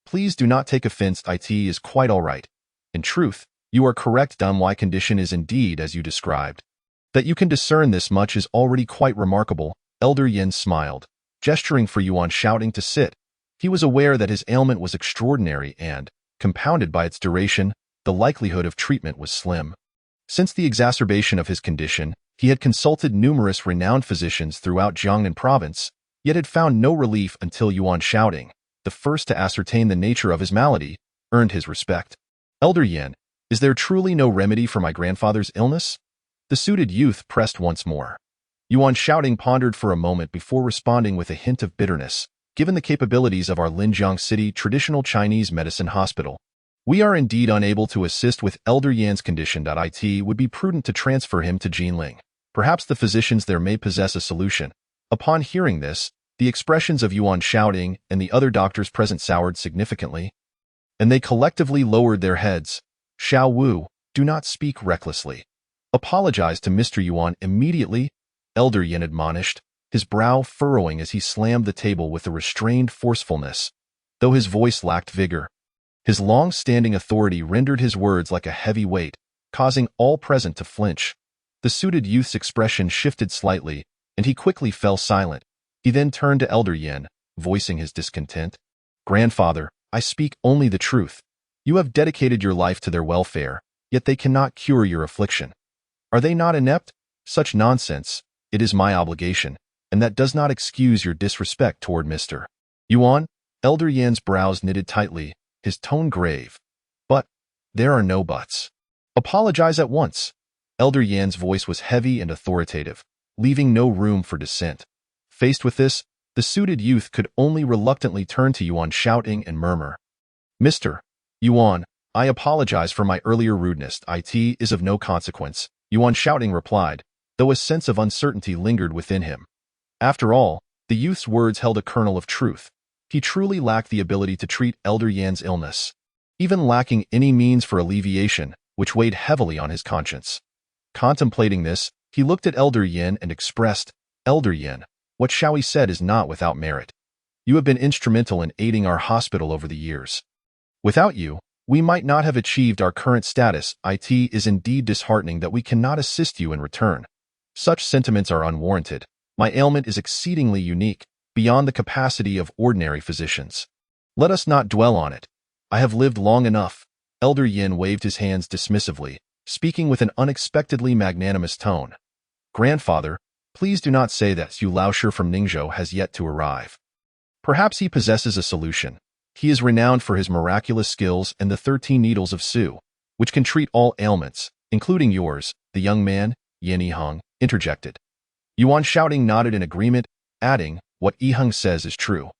Please do not take offense. It is quite all right. In truth, you are correct. My condition is indeed as you described. That you can discern this much is already quite remarkable. Elder Yin smiled, gesturing for Yuan Shouting to sit. He was aware that his ailment was extraordinary and, compounded by its duration, the likelihood of treatment was slim. Since the exacerbation of his condition, he had consulted numerous renowned physicians throughout Jiangnan province, yet had found no relief until Yuan Shouting, the first to ascertain the nature of his malady, earned his respect. Elder Yin, is there truly no remedy for my grandfather's illness? The suited youth pressed once more. Yuan Shouting pondered for a moment before responding with a hint of bitterness. given the capabilities of our Linjiang City Traditional Chinese Medicine Hospital, we are indeed unable to assist with Elder Yan's condition. It would be prudent to transfer him to Jinling. Perhaps the physicians there may possess a solution. Upon hearing this, the expressions of Yuan Shouting and the other doctors present soured significantly, and they collectively lowered their heads. Xiao Wu, do not speak recklessly. Apologize to Mr. Yuan immediately, Elder Yan admonished, his brow furrowing as he slammed the table with a restrained forcefulness, though his voice lacked vigor. His long-standing authority rendered his words like a heavy weight, causing all present to flinch. The suited youth's expression shifted slightly, and he quickly fell silent. He then turned to Elder Yan, voicing his discontent. Grandfather, I speak only the truth. You have dedicated your life to their welfare, yet they cannot cure your affliction. Are they not inept? Such nonsense. It is my obligation, and that does not excuse your disrespect toward Mr. Yuan. Elder Yan's brows knitted tightly, his tone grave. But there are no buts. Apologize at once. Elder Yan's voice was heavy and authoritative, leaving no room for dissent. Faced with this, the suited youth could only reluctantly turn to Yuan Shouting and murmur, Mr. Yuan, I apologize for my earlier rudeness. It is of no consequence, Yuan Shouting replied, though a sense of uncertainty lingered within him. After all, the youth's words held a kernel of truth. He truly lacked the ability to treat Elder Yan's illness, even lacking any means for alleviation, which weighed heavily on his conscience. Contemplating this, he looked at Elder Yan and expressed, Elder Yan, what Shaoyi said is not without merit. You have been instrumental in aiding our hospital over the years. Without you, we might not have achieved our current status. It is indeed disheartening that we cannot assist you in return. Such sentiments are unwarranted. My ailment is exceedingly unique, beyond the capacity of ordinary physicians. Let us not dwell on it. I have lived long enough. Elder Yin waved his hands dismissively, speaking with an unexpectedly magnanimous tone. Grandfather, please do not say that Xu Laoshe from Ningzhou has yet to arrive. Perhaps he possesses a solution. He is renowned for his miraculous skills and the 13 needles of Su, which can treat all ailments, including yours, the young man, Yin Yiheng, interjected. Yuan Shouting nodded in agreement, adding, what Yiheng says is true.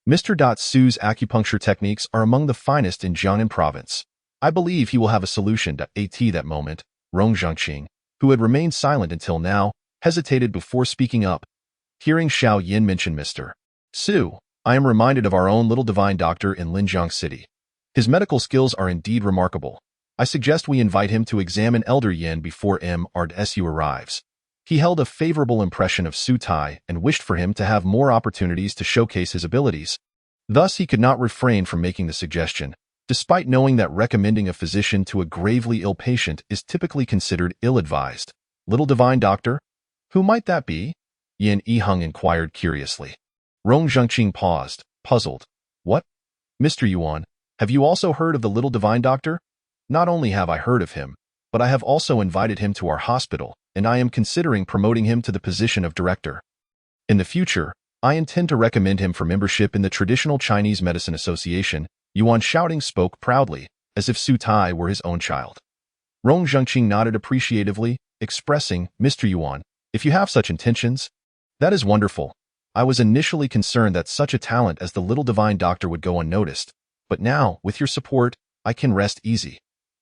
Mr. Su's acupuncture techniques are among the finest in Jiangnan province. I believe he will have a solution. At that moment, Rong Zhangqing, who had remained silent until now, hesitated before speaking up. Hearing Xiao Yin mention Mr. Su, I am reminded of our own little divine doctor in Linjiang City. His medical skills are indeed remarkable. I suggest we invite him to examine Elder Yin before Su arrives. He held a favorable impression of Su Tai and wished for him to have more opportunities to showcase his abilities. Thus, he could not refrain from making the suggestion, despite knowing that recommending a physician to a gravely ill patient is typically considered ill-advised. Little divine doctor? Who might that be? Yin Yiheng inquired curiously. Rong Zhangqing paused, puzzled. What? Mr. Yuan, have you also heard of the little divine doctor? Not only have I heard of him, but I have also invited him to our hospital, and I am considering promoting him to the position of director. In the future, I intend to recommend him for membership in the Traditional Chinese Medicine Association. Yuan Shouting spoke proudly, as if Su Tai were his own child. Rong Zhangqing nodded appreciatively, expressing, Mr. Yuan, if you have such intentions, that is wonderful. I was initially concerned that such a talent as the little divine doctor would go unnoticed, but now, with your support, I can rest easy.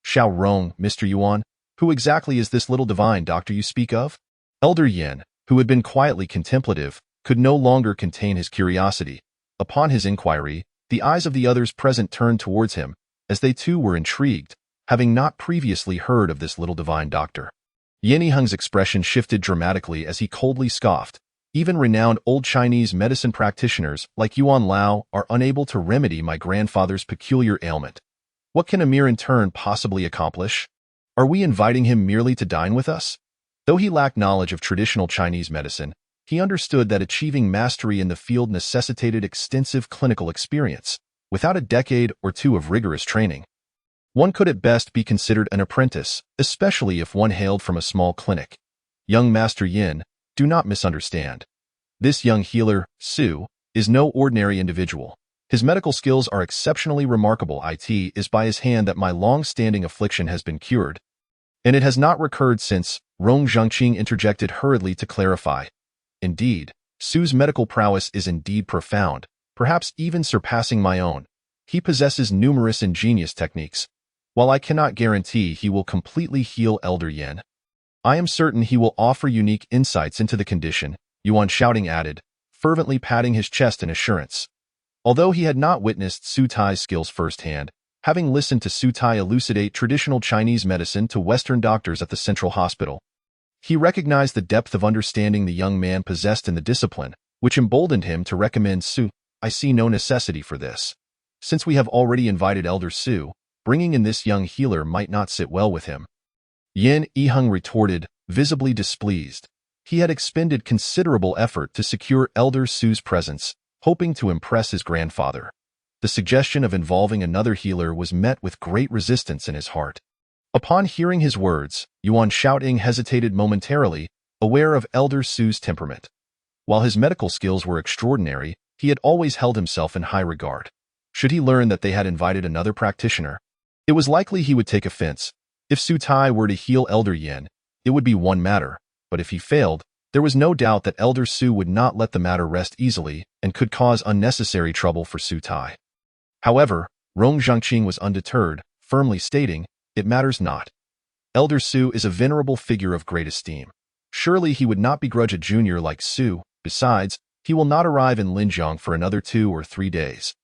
Xiao Rong, Mr. Yuan, who exactly is this little divine doctor you speak of? Elder Yin, who had been quietly contemplative, could no longer contain his curiosity. Upon his inquiry, the eyes of the others present turned towards him, as they too were intrigued, having not previously heard of this little divine doctor. Yin Yiheng's expression shifted dramatically as he coldly scoffed. Even renowned old Chinese medicine practitioners like Yuan Lao are unable to remedy my grandfather's peculiar ailment. What can Amir in turn possibly accomplish? Are we inviting him merely to dine with us? Though he lacked knowledge of traditional Chinese medicine, he understood that achieving mastery in the field necessitated extensive clinical experience. Without a decade or two of rigorous training, one could at best be considered an apprentice, especially if one hailed from a small clinic. Young Master Yin, do not misunderstand. This young healer, Su, is no ordinary individual. His medical skills are exceptionally remarkable. It is by his hand that my long-standing affliction has been cured, and it has not recurred since. Rong Zhangqing interjected hurriedly to clarify. Indeed, Su's medical prowess is indeed profound, perhaps even surpassing my own. He possesses numerous ingenious techniques. While I cannot guarantee he will completely heal Elder Yin, I am certain he will offer unique insights into the condition, Yuan Shouting added, fervently patting his chest in assurance. Although he had not witnessed Su Tai's skills firsthand, having listened to Su Tai elucidate traditional Chinese medicine to Western doctors at the Central Hospital, he recognized the depth of understanding the young man possessed in the discipline, which emboldened him to recommend Su. I see no necessity for this. Since we have already invited Elder Su, bringing in this young healer might not sit well with him. Yin Yiheng retorted, visibly displeased. He had expended considerable effort to secure Elder Su's presence, hoping to impress his grandfather. The suggestion of involving another healer was met with great resistance in his heart. Upon hearing his words, Yuan Shouting hesitated momentarily, aware of Elder Su's temperament. While his medical skills were extraordinary, he had always held himself in high regard. Should he learn that they had invited another practitioner, it was likely he would take offense. If Su Tai were to heal Elder Yin, it would be one matter, but if he failed, there was no doubt that Elder Su would not let the matter rest easily and could cause unnecessary trouble for Su Tai. However, Rong Zhangqing was undeterred, firmly stating, "It matters not. Elder Su is a venerable figure of great esteem. Surely he would not begrudge a junior like Su. Besides, he will not arrive in Linjiang for another 2 or 3 days.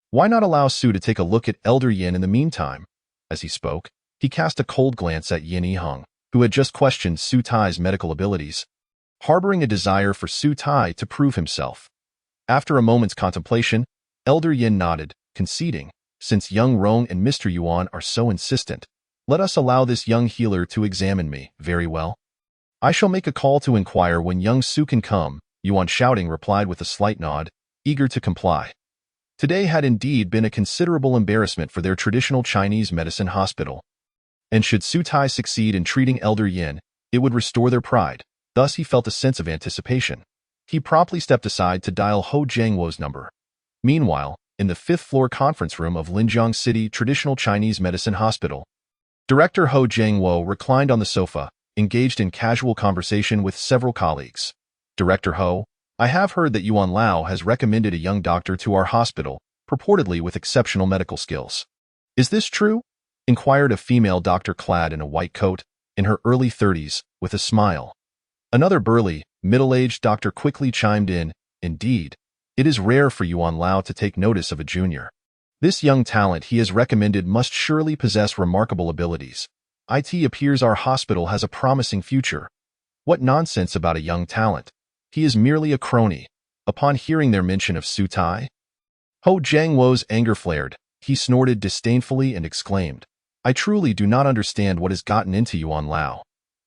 Why not allow Su to take a look at Elder Yin in the meantime?" As he spoke, he cast a cold glance at Yin Yiheng, who had just questioned Su Tai's medical abilities, harboring a desire for Su Tai to prove himself. After a moment's contemplation, Elder Yin nodded, conceding, "Since young Rong and Mr. Yuan are so insistent, let us allow this young healer to examine me. Very well. I shall make a call to inquire when young Su can come," Yuan Shouting replied with a slight nod, eager to comply. Today had indeed been a considerable embarrassment for their traditional Chinese medicine hospital. And should Su Tai succeed in treating Elder Yin, it would restore their pride. Thus he felt a sense of anticipation. He promptly stepped aside to dial Ho Jiangwo's number. Meanwhile, in the 5th-floor conference room of Linjiang City Traditional Chinese Medicine Hospital, Director Ho Jiangwo reclined on the sofa, engaged in casual conversation with several colleagues. "Director Ho, I have heard that Yuan Lao has recommended a young doctor to our hospital, purportedly with exceptional medical skills. Is this true?" inquired a female doctor clad in a white coat, in her early 30s, with a smile. Another burly, middle-aged doctor quickly chimed in, "Indeed, it is rare for Yuan Lao to take notice of a junior. This young talent he has recommended must surely possess remarkable abilities. It appears our hospital has a promising future." "What nonsense about a young talent. He is merely a crony." Upon hearing their mention of Su Tai, Ho Jiangwo's anger flared. He snorted disdainfully and exclaimed, "I truly do not understand what has gotten into Yuan Lao.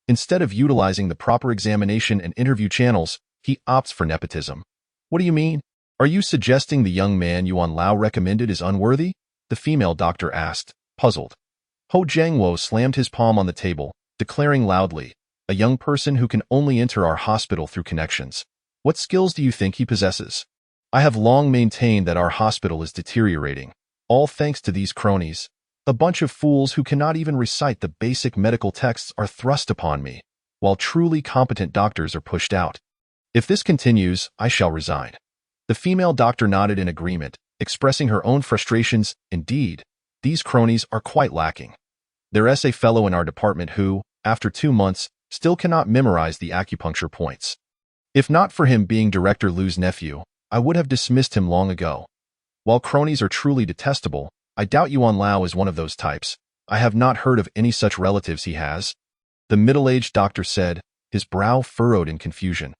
Instead of utilizing the proper examination and interview channels, he opts for nepotism." "What do you mean? Are you suggesting the young man Yuan Lao recommended is unworthy?" the female doctor asked, puzzled. Ho Jiangwo slammed his palm on the table, declaring loudly, "A young person who can only enter our hospital through connections. What skills do you think he possesses? I have long maintained that our hospital is deteriorating, all thanks to these cronies. A bunch of fools who cannot even recite the basic medical texts are thrust upon me, while truly competent doctors are pushed out. If this continues, I shall resign." The female doctor nodded in agreement, expressing her own frustrations. "Indeed, these cronies are quite lacking. There's a fellow in our department who, after 2 months, still cannot memorize the acupuncture points. If not for him being Director Lu's nephew, I would have dismissed him long ago. While cronies are truly detestable, I doubt Yuan Lao is one of those types. I have not heard of any such relatives he has," the middle-aged doctor said, his brow furrowed in confusion.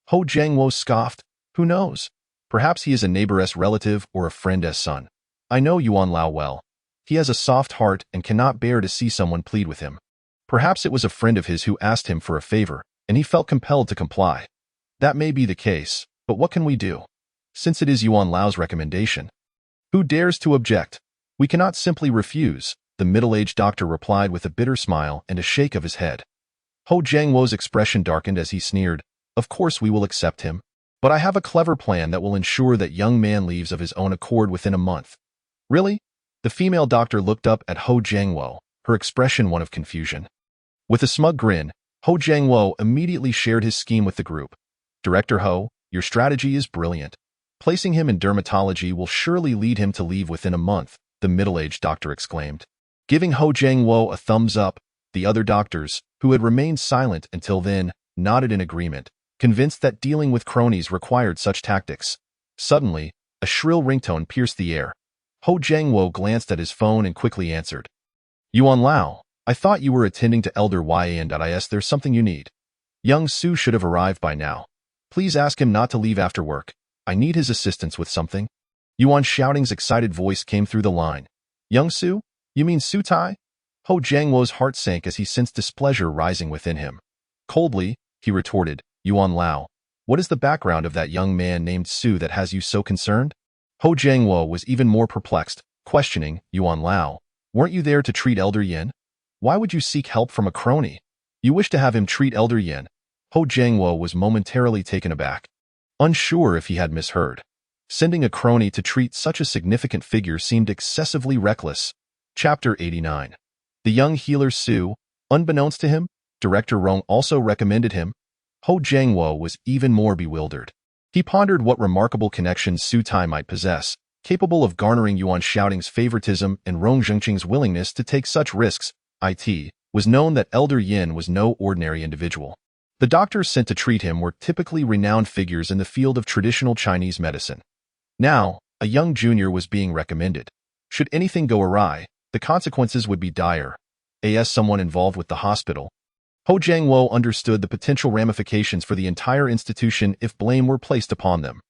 Ho Jiangwo scoffed. "Who knows? Perhaps he is a neighbor's relative or a friend's son. I know Yuan Lao well. He has a soft heart and cannot bear to see someone plead with him. Perhaps it was a friend of his who asked him for a favor, and he felt compelled to comply. That may be the case, but what can we do? Since it is Yuan Lao's recommendation, who dares to object? We cannot simply refuse," the middle-aged doctor replied with a bitter smile and a shake of his head. Ho Jiangwo's expression darkened as he sneered, "Of course we will accept him. But I have a clever plan that will ensure that young man leaves of his own accord within a month." "Really?" The female doctor looked up at Ho Jiangwo, her expression one of confusion. With a smug grin, Ho Jiangwo immediately shared his scheme with the group. "Director Ho, your strategy is brilliant. Placing him in dermatology will surely lead him to leave within a month, the middle-aged doctor exclaimed. Giving Ho Jiangwo a thumbs up, the other doctors, who had remained silent until then, nodded in agreement, convinced that dealing with cronies required such tactics. Suddenly, a shrill ringtone pierced the air. Ho Jiangwo glanced at his phone and quickly answered. Yuan Lao, I thought you were attending to Elder Yan.is. There's something you need. Young Su should have arrived by now. Please ask him not to leave after work. I need his assistance with something. Yuan Shouting's excited voice came through the line. Young Su? You mean Su Tai? Ho Jiangwo's heart sank as he sensed displeasure rising within him. Coldly, he retorted, Yuan Lao, what is the background of that young man named Su that has you so concerned? Ho Jiangwo was even more perplexed, questioning, Yuan Lao, weren't you there to treat Elder Yin? Why would you seek help from a crony? You wish to have him treat Elder Yin? Ho Jiangwo was momentarily taken aback, unsure if he had misheard. Sending a crony to treat such a significant figure seemed excessively reckless. Chapter 89. The young healer Su, unbeknownst to him, Director Rong also recommended him. Ho Jiangwo was even more bewildered. He pondered what remarkable connections Su Tai might possess, capable of garnering Yuan Shouting's favoritism and Rong Zhengqing's willingness to take such risks. It was known that Elder Yin was no ordinary individual. The doctors sent to treat him were typically renowned figures in the field of traditional Chinese medicine. Now, a young junior was being recommended. Should anything go awry, the consequences would be dire. As someone involved with the hospital, Ho Jiangwo understood the potential ramifications for the entire institution if blame were placed upon them.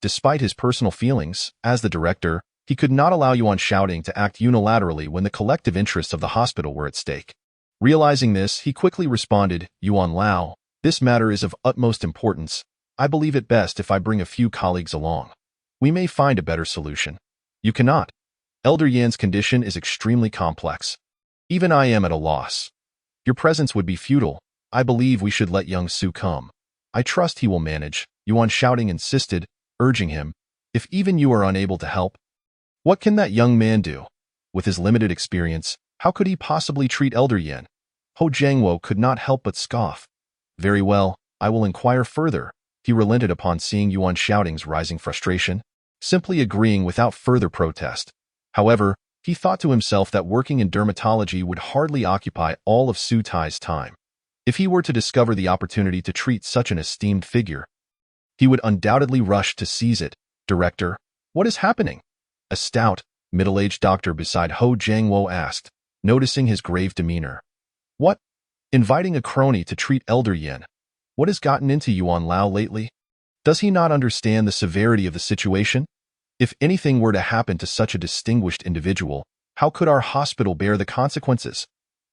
Despite his personal feelings, as the director, he could not allow Yuan Shouting to act unilaterally when the collective interests of the hospital were at stake. Realizing this, he quickly responded, Yuan Lao, this matter is of utmost importance. I believe it best if I bring a few colleagues along. We may find a better solution. You cannot. Elder Yan's condition is extremely complex. Even I am at a loss. Your presence would be futile. I believe we should let young Su come. I trust he will manage, Yuan Shouting insisted, urging him. If even you are unable to help, what can that young man do? With his limited experience, how could he possibly treat Elder Yan? Ho Jiangwo could not help but scoff. Very well, I will inquire further. He relented upon seeing Yuan Shouting's rising frustration, simply agreeing without further protest. However, he thought to himself that working in dermatology would hardly occupy all of Su Tai's time. If he were to discover the opportunity to treat such an esteemed figure, he would undoubtedly rush to seize it. Director, what is happening? A stout, middle-aged doctor beside Ho Jiangwo asked, noticing his grave demeanor. What? Inviting a crony to treat Elder Yin. What has gotten into Yuan Lao lately? Does he not understand the severity of the situation? If anything were to happen to such a distinguished individual, how could our hospital bear the consequences?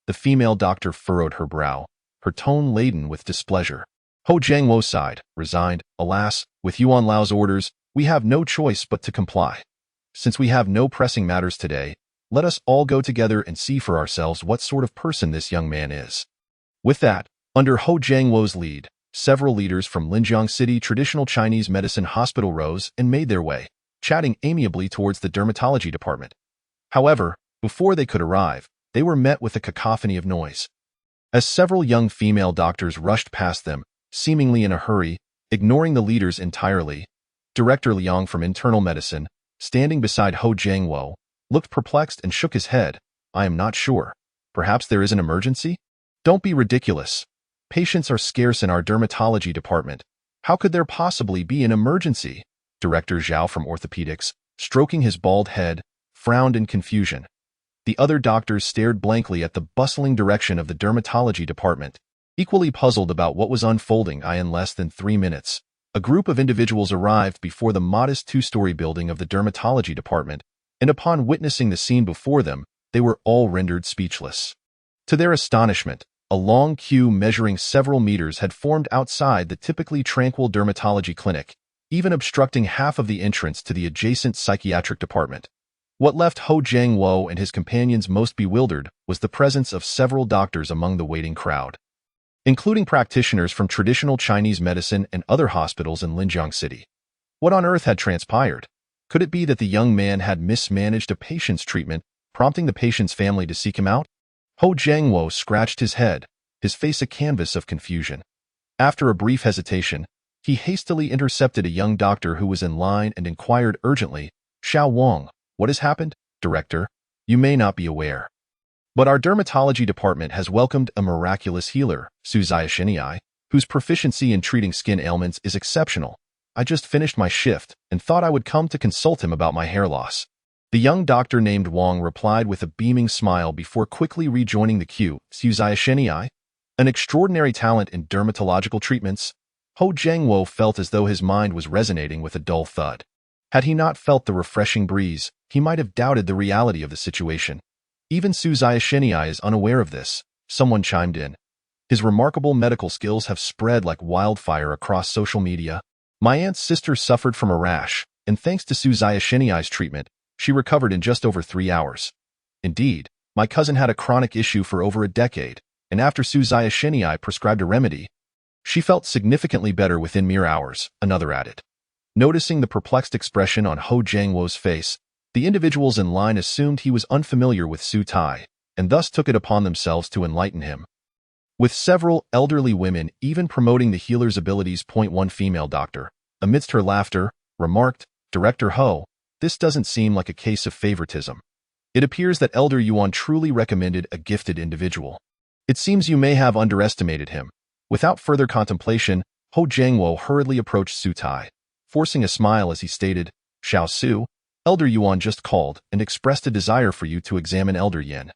The female doctor furrowed her brow, her tone laden with displeasure. Ho Jiangwo sighed, resigned. Alas, with Yuan Lao's orders, we have no choice but to comply. Since we have no pressing matters today, let us all go together and see for ourselves what sort of person this young man is. With that, under Ho Jiangwo's lead, several leaders from Linjiang City Traditional Chinese Medicine Hospital rose and made their way, chatting amiably towards the dermatology department. However, before they could arrive, they were met with a cacophony of noise. As several young female doctors rushed past them, seemingly in a hurry, ignoring the leaders entirely, Director Liang from Internal Medicine, standing beside Ho Jiangwo, looked perplexed and shook his head. I am not sure. Perhaps there is an emergency? Don't be ridiculous. Patients are scarce in our dermatology department. How could there possibly be an emergency? Director Zhao from Orthopedics, stroking his bald head, frowned in confusion. The other doctors stared blankly at the bustling direction of the dermatology department, equally puzzled about what was unfolding. In less than 3 minutes, a group of individuals arrived before the modest 2-story building of the dermatology department, and upon witnessing the scene before them, they were all rendered speechless. To their astonishment, a long queue measuring several meters had formed outside the typically tranquil dermatology clinic, even obstructing half of the entrance to the adjacent psychiatric department. What left Ho Jiangwo and his companions most bewildered was the presence of several doctors among the waiting crowd, including practitioners from traditional Chinese medicine and other hospitals in Linjiang City. What on earth had transpired? Could it be that the young man had mismanaged a patient's treatment, prompting the patient's family to seek him out? Ho Jiangwo scratched his head, his face a canvas of confusion. After a brief hesitation, He hastily intercepted a young doctor who was in line and inquired urgently, "Xiao Wang, what has happened, Director? You may not be aware, but our dermatology department has welcomed a miraculous healer, Su Ziaxinyi, whose proficiency in treating skin ailments is exceptional. I just finished my shift and thought I would come to consult him about my hair loss." The young doctor named Wang replied with a beaming smile before quickly rejoining the queue. "Su Ziaxinyi, an extraordinary talent in dermatological treatments." Ho Jiangwo felt as though his mind was resonating with a dull thud. Had he not felt the refreshing breeze, he might have doubted the reality of the situation. Even Su Ziaxinyi is unaware of this, someone chimed in. His remarkable medical skills have spread like wildfire across social media. My aunt's sister suffered from a rash, and thanks to Su Ziaxinyi's treatment, she recovered in just over 3 hours. Indeed, my cousin had a chronic issue for over a decade, and after Su Ziaxinyi prescribed a remedy, she felt significantly better within mere hours, another added. Noticing the perplexed expression on Ho Jiangwo's face, the individuals in line assumed he was unfamiliar with Su Tai, and thus took it upon themselves to enlighten him. With several elderly women even promoting the healer's abilities. One female doctor, amidst her laughter, remarked, "Director Ho, this doesn't seem like a case of favoritism. It appears that Elder Yuan truly recommended a gifted individual. It seems you may have underestimated him." Without further contemplation, Ho Jiangwo hurriedly approached Su Tai, forcing a smile as he stated, "Xiao Su, Elder Yuan just called and expressed a desire for you to examine Elder Yin.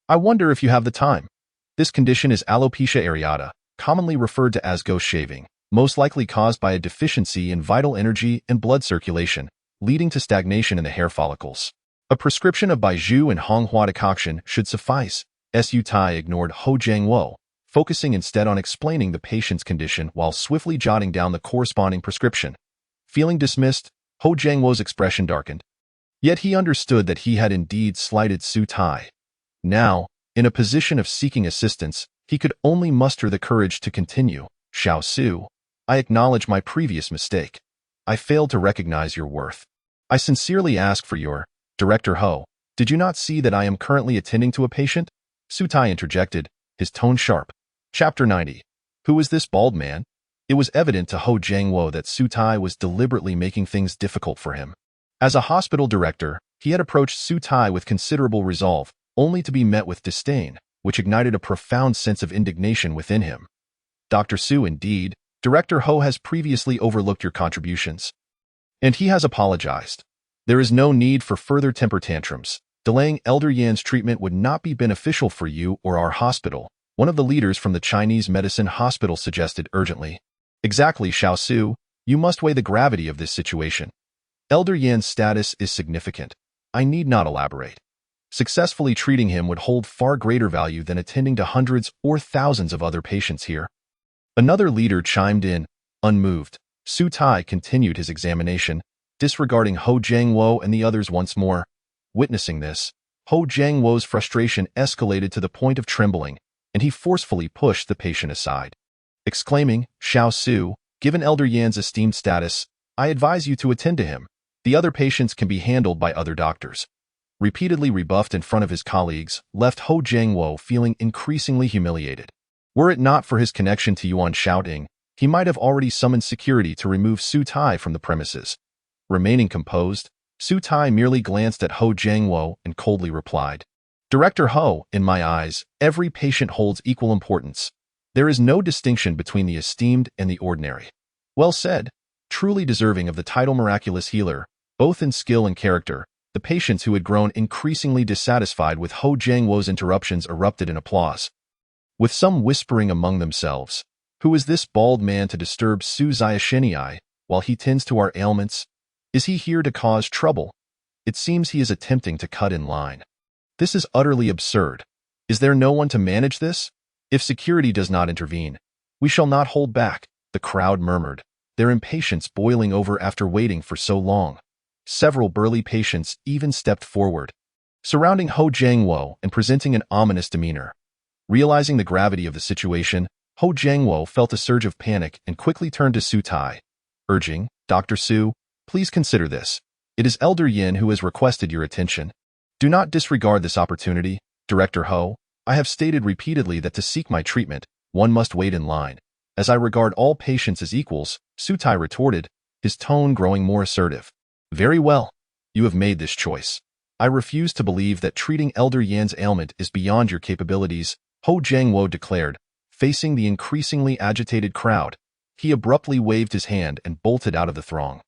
I wonder if you have the time. This condition is alopecia areata, commonly referred to as ghost shaving, most likely caused by a deficiency in vital energy and blood circulation, leading to stagnation in the hair follicles. A prescription of Baizhu and Honghua decoction should suffice." Su Tai ignored Ho Jiangwo, focusing instead on explaining the patient's condition while swiftly jotting down the corresponding prescription. Feeling dismissed, Ho Jiangwo's expression darkened. Yet he understood that he had indeed slighted Su Tai. Now, in a position of seeking assistance, he could only muster the courage to continue. "Xiao Su, I acknowledge my previous mistake. I failed to recognize your worth. I sincerely ask for your—" "Director Ho, did you not see that I am currently attending to a patient?" Su Tai interjected, his tone sharp. Chapter 90. Who is this bald man? It was evident to Ho Jiangwo that Su Tai was deliberately making things difficult for him. As a hospital director, he had approached Su Tai with considerable resolve, only to be met with disdain, which ignited a profound sense of indignation within him. "Dr. Su, indeed, Director Ho has previously overlooked your contributions, and he has apologized. There is no need for further temper tantrums. Delaying Elder Yan's treatment would not be beneficial for you or our hospital," one of the leaders from the Chinese medicine hospital suggested urgently. "Exactly, Xiao Su, you must weigh the gravity of this situation. Elder Yan's status is significant. I need not elaborate. Successfully treating him would hold far greater value than attending to hundreds or thousands of other patients here." Another leader chimed in, unmoved. Su Tai continued his examination, disregarding Ho Jiangwo and the others once more. Witnessing this, Ho Jiangwo's frustration escalated to the point of trembling, and he forcefully pushed the patient aside, exclaiming, "Xiao Su, given Elder Yan's esteemed status, I advise you to attend to him. The other patients can be handled by other doctors." Repeatedly rebuffed in front of his colleagues, left Ho Jiangwo feeling increasingly humiliated. Were it not for his connection to Yuan shouting, he might have already summoned security to remove Su Tai from the premises. Remaining composed, Su Tai merely glanced at Ho Jiangwo and coldly replied, "Director Ho, in my eyes, every patient holds equal importance. There is no distinction between the esteemed and the ordinary." Well said. Truly deserving of the title miraculous healer, both in skill and character, the patients who had grown increasingly dissatisfied with Ho Jiangwo's interruptions erupted in applause, with some whispering among themselves, "Who is this bald man to disturb Su Ziaxinyi while he tends to our ailments? Is he here to cause trouble? It seems he is attempting to cut in line. This is utterly absurd. Is there no one to manage this? If security does not intervene, we shall not hold back," the crowd murmured, their impatience boiling over after waiting for so long. Several burly patients even stepped forward, surrounding Ho Jiangwo and presenting an ominous demeanor. Realizing the gravity of the situation, Ho Jiangwo felt a surge of panic and quickly turned to Su Tai, urging, "Dr. Su, please consider this. It is Elder Yin who has requested your attention. Do not disregard this opportunity. Director Ho, I have stated repeatedly that to seek my treatment, one must wait in line. As I regard all patients as equals, Su Tai retorted, his tone growing more assertive. Very well. You have made this choice. I refuse to believe that treating Elder Yan's ailment is beyond your capabilities, Ho Jiangwo declared, facing the increasingly agitated crowd. He abruptly waved his hand and bolted out of the throng.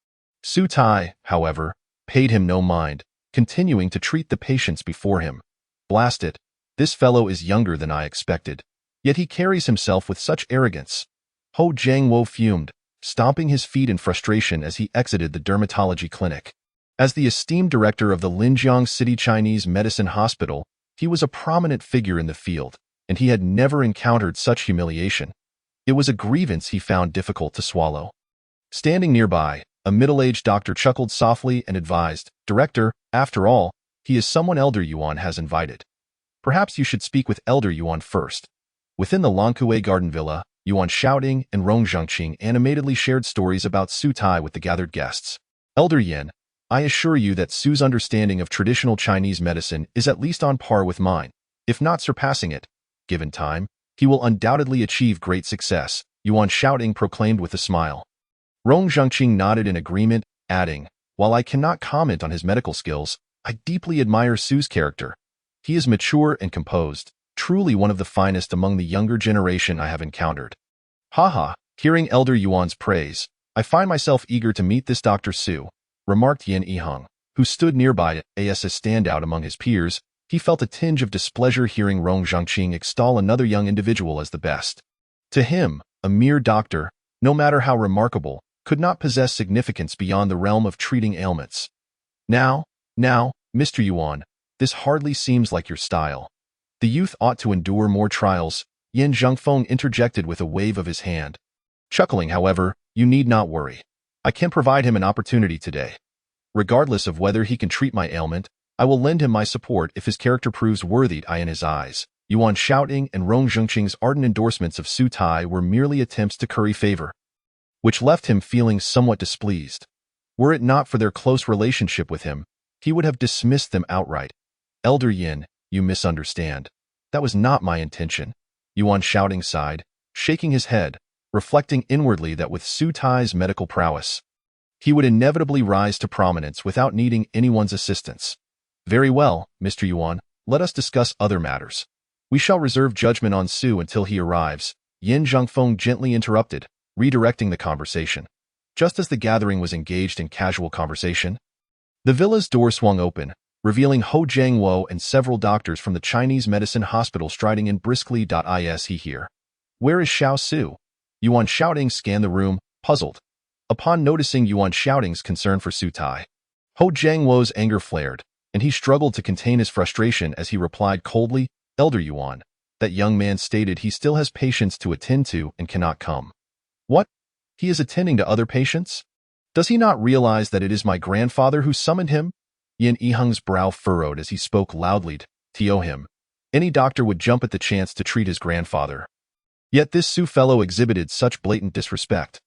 Su Tai, however, paid him no mind, continuing to treat the patients before him. Blast it, this fellow is younger than I expected. Yet he carries himself with such arrogance. Ho Jiangwo fumed, stomping his feet in frustration as he exited the dermatology clinic. As the esteemed director of the Linjiang City Chinese Medicine Hospital, he was a prominent figure in the field, and he had never encountered such humiliation. It was a grievance he found difficult to swallow. Standing nearby, a middle-aged doctor chuckled softly and advised, Director, after all, he is someone Elder Yuan has invited. Perhaps you should speak with Elder Yuan first. Within the Longkue Garden Villa, Yuan Xiaoding and Rong Zhengqing animatedly shared stories about Su Tai with the gathered guests. Elder Yin, I assure you that Su's understanding of traditional Chinese medicine is at least on par with mine, if not surpassing it. Given time, he will undoubtedly achieve great success, Yuan Xiaoding proclaimed with a smile. Rong Zhengqing nodded in agreement, adding, while I cannot comment on his medical skills, I deeply admire Su's character. He is mature and composed, truly one of the finest among the younger generation I have encountered. Haha, hearing Elder Yuan's praise, I find myself eager to meet this Dr. Su, remarked Yin Yiheng, who stood nearby as a standout among his peers. He felt a tinge of displeasure hearing Rong Zhengqing extol another young individual as the best. To him, a mere doctor, no matter how remarkable, could not possess significance beyond the realm of treating ailments. Now, Mr. Yuan, this hardly seems like your style. The youth ought to endure more trials, Yin Zhengfeng interjected with a wave of his hand. Chuckling, however, you need not worry. I can provide him an opportunity today. Regardless of whether he can treat my ailment, I will lend him my support if his character proves worthy in his eyes. Yuan Xiaoding and Rong Zhengqing's ardent endorsements of Su Tai were merely attempts to curry favor, which left him feeling somewhat displeased. Were it not for their close relationship with him, he would have dismissed them outright. Elder Yin, you misunderstand. That was not my intention. Yuan Xiaoding sighed, shaking his head, reflecting inwardly that with Su Tai's medical prowess, he would inevitably rise to prominence without needing anyone's assistance. Very well, Mr. Yuan, let us discuss other matters. We shall reserve judgment on Su until he arrives, Yin Zhengfeng gently interrupted, redirecting the conversation. Just as the gathering was engaged in casual conversation, the villa's door swung open, revealing Ho Jiangwo and several doctors from the Chinese Medicine Hospital striding in briskly. Is he here? Where is Xiao Su? Yuan Xiaoding scanned the room, puzzled. Upon noticing Yuan Xiaoding's concern for Su Tai, Ho Jiangwo's anger flared, and he struggled to contain his frustration as he replied coldly, Elder Yuan, that young man stated he still has patients to attend to and cannot come. What? He is attending to other patients? Does he not realize that it is my grandfather who summoned him? Yin Yiheng's brow furrowed as he spoke loudly to him. Any doctor would jump at the chance to treat his grandfather. Yet this Su fellow exhibited such blatant disrespect.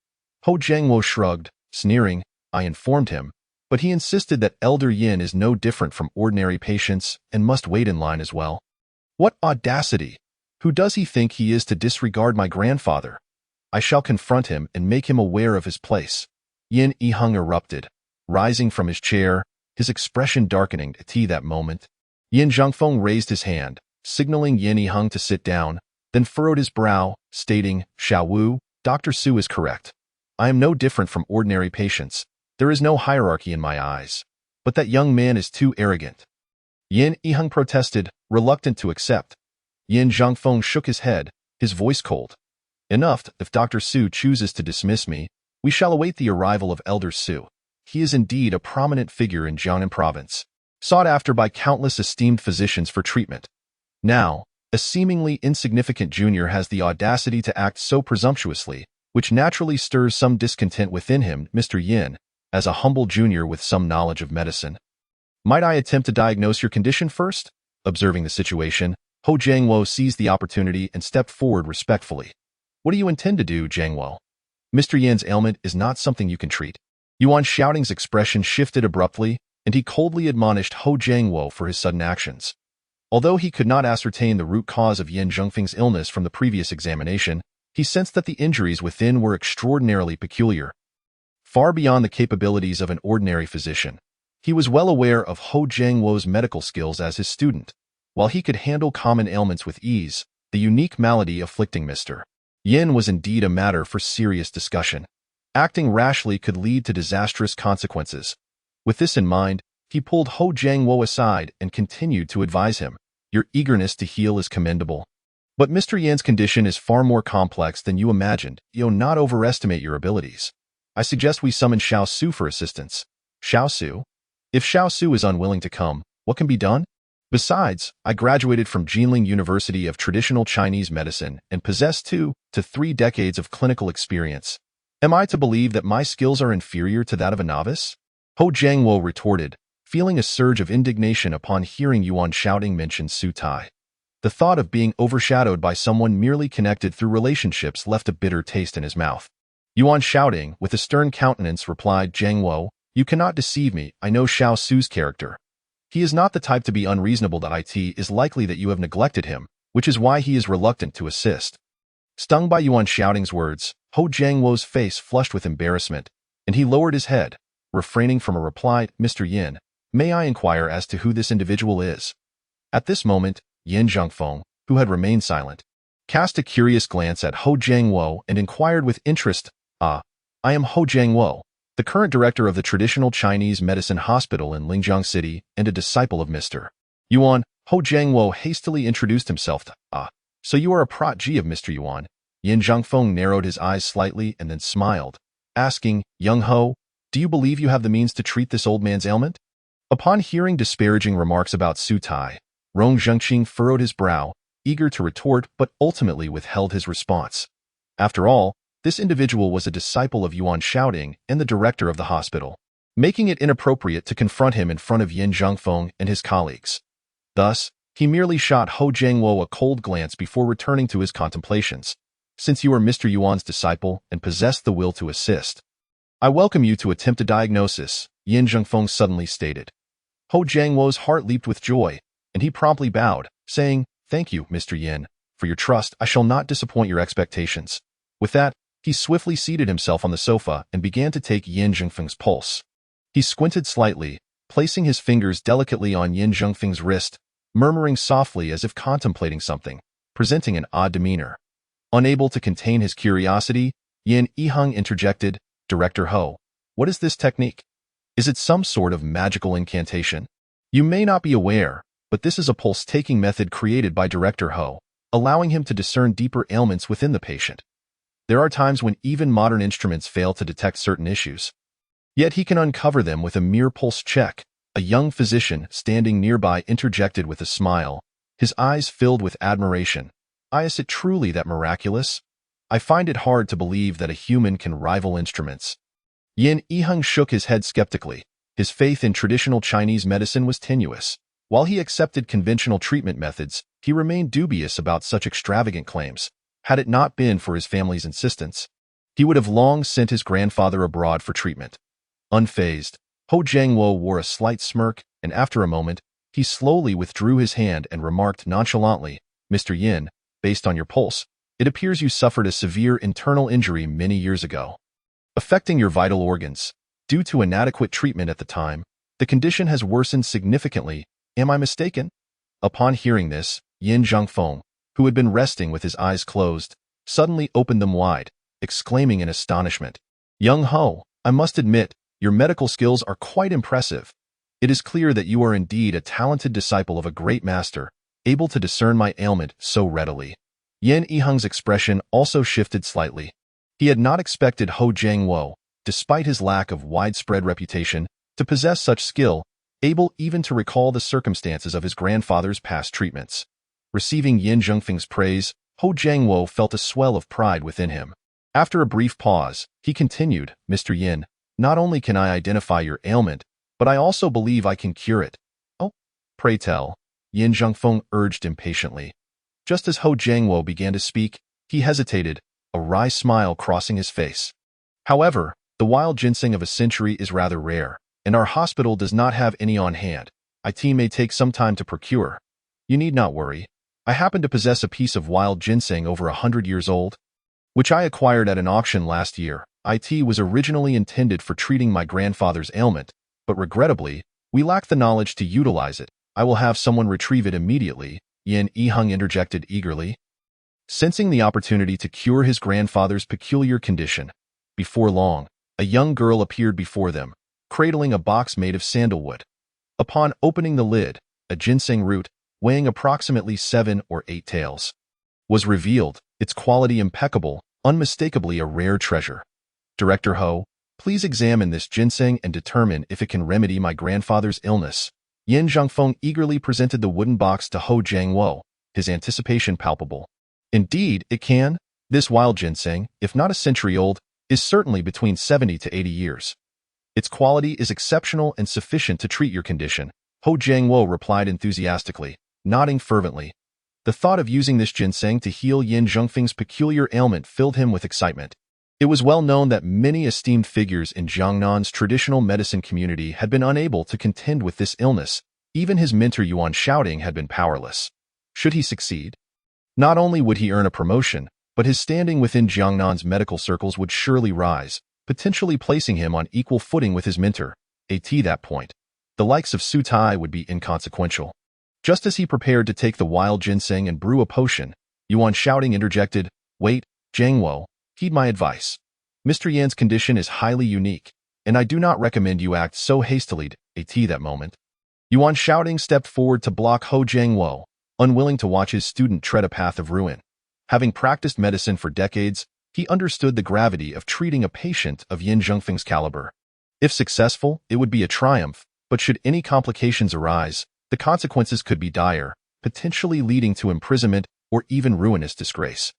Ho Jiangwo shrugged, sneering, I informed him, but he insisted that Elder Yin is no different from ordinary patients and must wait in line as well. What audacity! Who does he think he is to disregard my grandfather? I shall confront him and make him aware of his place. Yin Yiheng erupted, rising from his chair, his expression darkening at that moment. Yin Zhengfeng raised his hand, signaling Yin Yiheng to sit down, then furrowed his brow, stating, Xiao Wu, Dr. Su is correct. I am no different from ordinary patients. There is no hierarchy in my eyes. But that young man is too arrogant. Yin Yiheng protested, reluctant to accept. Yin Zhengfeng shook his head, his voice cold. Enough, if Dr. Su chooses to dismiss me, we shall await the arrival of Elder Su. He is indeed a prominent figure in Jiangnan province, sought after by countless esteemed physicians for treatment. Now, a seemingly insignificant junior has the audacity to act so presumptuously, which naturally stirs some discontent within him, Mr. Yin, as a humble junior with some knowledge of medicine. Might I attempt to diagnose your condition first? Observing the situation, Ho Jiangwo seized the opportunity and stepped forward respectfully. What do you intend to do, Jiangwo? Mr. Yin's ailment is not something you can treat. Yuan Xiaoding's expression shifted abruptly, and he coldly admonished Ho Jiangwo for his sudden actions. Although he could not ascertain the root cause of Yin Zhengfeng's illness from the previous examination, He sensed that the injuries within were extraordinarily peculiar, far beyond the capabilities of an ordinary physician. He was well aware of Ho Jiangwo's medical skills as his student. While he could handle common ailments with ease, the unique malady afflicting Mr. Yin was indeed a matter for serious discussion. Acting rashly could lead to disastrous consequences. With this in mind, he pulled Ho Jiangwo aside and continued to advise him. Your eagerness to heal is commendable. But Mr. Yan's condition is far more complex than you imagined. You'll not overestimate your abilities. I suggest we summon Xiao Su for assistance. Xiao Su? If Xiao Su is unwilling to come, what can be done? Besides, I graduated from Jinling University of Traditional Chinese Medicine and possess 2 to 3 decades of clinical experience. Am I to believe that my skills are inferior to that of a novice? Ho Jiangwo retorted, feeling a surge of indignation upon hearing Yuan Shouting mention Su Tai. The thought of being overshadowed by someone merely connected through relationships left a bitter taste in his mouth. Yuan Shouting, with a stern countenance, replied, Jiangwo, you cannot deceive me. I know Xiao Su's character. He is not the type to be unreasonable. It is likely that you have neglected him, which is why he is reluctant to assist. Stung by Yuan Shouting's words, Ho Jiangwo's face flushed with embarrassment, and he lowered his head, refraining from a reply. Mr. Yin, may I inquire as to who this individual is? At this moment, Yin Zhengfeng, who had remained silent, cast a curious glance at Ho Jiangwo and inquired with interest, I am Ho Jiangwo, the current director of the Traditional Chinese Medicine Hospital in Lingjiang City and a disciple of Mr. Yuan. Ho Jiangwo hastily introduced himself to, so you are a protege of Mr. Yuan. Yin Zhengfeng narrowed his eyes slightly and then smiled, asking, Young Ho, do you believe you have the means to treat this old man's ailment? Upon hearing disparaging remarks about Su Tai, Rong Zhengqing furrowed his brow, eager to retort but ultimately withheld his response. After all, this individual was a disciple of Yuan Shouting and the director of the hospital, making it inappropriate to confront him in front of Yin Zhengfeng and his colleagues. Thus, he merely shot Ho Jiangwo a cold glance before returning to his contemplations. Since you are Mr. Yuan's disciple and possess the will to assist, I welcome you to attempt a diagnosis, Yin Zhengfeng suddenly stated. Ho Jiangwo's heart leaped with joy, and he promptly bowed, saying, Thank you, Mr. Yin, for your trust. I shall not disappoint your expectations. With that, he swiftly seated himself on the sofa and began to take Yin Zhengfeng's pulse. He squinted slightly, placing his fingers delicately on Yin Zhengfeng's wrist, murmuring softly as if contemplating something, presenting an odd demeanor. Unable to contain his curiosity, Yin Yiheng interjected, Director Ho, what is this technique? Is it some sort of magical incantation? You may not be aware, but this is a pulse-taking method created by Director Ho, allowing him to discern deeper ailments within the patient. There are times when even modern instruments fail to detect certain issues. Yet he can uncover them with a mere pulse check. A young physician standing nearby interjected with a smile, his eyes filled with admiration. Is it truly that miraculous? I find it hard to believe that a human can rival instruments. Yin Yiheng shook his head skeptically. His faith in traditional Chinese medicine was tenuous. While he accepted conventional treatment methods, he remained dubious about such extravagant claims. Had it not been for his family's insistence, he would have long sent his grandfather abroad for treatment. Unfazed, Ho Jiangwo wore a slight smirk, and after a moment, he slowly withdrew his hand and remarked nonchalantly, Mr. Yin, based on your pulse, it appears you suffered a severe internal injury many years ago, affecting your vital organs. Due to inadequate treatment at the time, the condition has worsened significantly. Am I mistaken? Upon hearing this, Yin Zhengfeng, who had been resting with his eyes closed, suddenly opened them wide, exclaiming in astonishment, Young Ho, I must admit, your medical skills are quite impressive. It is clear that you are indeed a talented disciple of a great master, able to discern my ailment so readily. Yin Yiheng's expression also shifted slightly. He had not expected Ho Jiangwo, despite his lack of widespread reputation, to possess such skill, able even to recall the circumstances of his grandfather's past treatments. Receiving Yin Zhengfeng's praise, Ho Jiangwo felt a swell of pride within him. After a brief pause, he continued, Mr. Yin, not only can I identify your ailment, but I also believe I can cure it. Oh, pray tell, Yin Zhengfeng urged impatiently. Just as Ho Jiangwo began to speak, he hesitated, a wry smile crossing his face. However, the wild ginseng of a century is rather rare, and our hospital does not have any on hand. It may take some time to procure. You need not worry. I happen to possess a piece of wild ginseng over 100 years old. which I acquired at an auction last year. It was originally intended for treating my grandfather's ailment, but regrettably, we lack the knowledge to utilize it. I will have someone retrieve it immediately, Yin Yiheng interjected eagerly, sensing the opportunity to cure his grandfather's peculiar condition. Before long, a young girl appeared before them, cradling a box made of sandalwood. Upon opening the lid, a ginseng root, weighing approximately 7 or 8 taels, was revealed, its quality impeccable, unmistakably a rare treasure. Director Ho, please examine this ginseng and determine if it can remedy my grandfather's illness. Yin Zhangfeng eagerly presented the wooden box to Ho Jiangwo, his anticipation palpable. Indeed, it can. This wild ginseng, if not a century old, is certainly between 70 to 80 years. Its quality is exceptional and sufficient to treat your condition, Ho Jiangwo replied enthusiastically, nodding fervently. The thought of using this ginseng to heal Yin Zhangfeng's peculiar ailment filled him with excitement. It was well known that many esteemed figures in Jiangnan's traditional medicine community had been unable to contend with this illness. Even his mentor Yuan Shouting had been powerless. Should he succeed, not only would he earn a promotion, but his standing within Jiangnan's medical circles would surely rise, potentially placing him on equal footing with his mentor. At that point, the likes of Su Tai would be inconsequential. Just as he prepared to take the wild ginseng and brew a potion, Yuan Shouting interjected, "Wait, Jiangwo, heed my advice. Mr. Yan's condition is highly unique, and I do not recommend you act so hastily." At that moment, Yuan Shouting stepped forward to block Ho Jiangwo, unwilling to watch his student tread a path of ruin. Having practiced medicine for decades, he understood the gravity of treating a patient of Yin Zhangfeng's caliber. If successful, it would be a triumph, but should any complications arise, the consequences could be dire, potentially leading to imprisonment or even ruinous disgrace.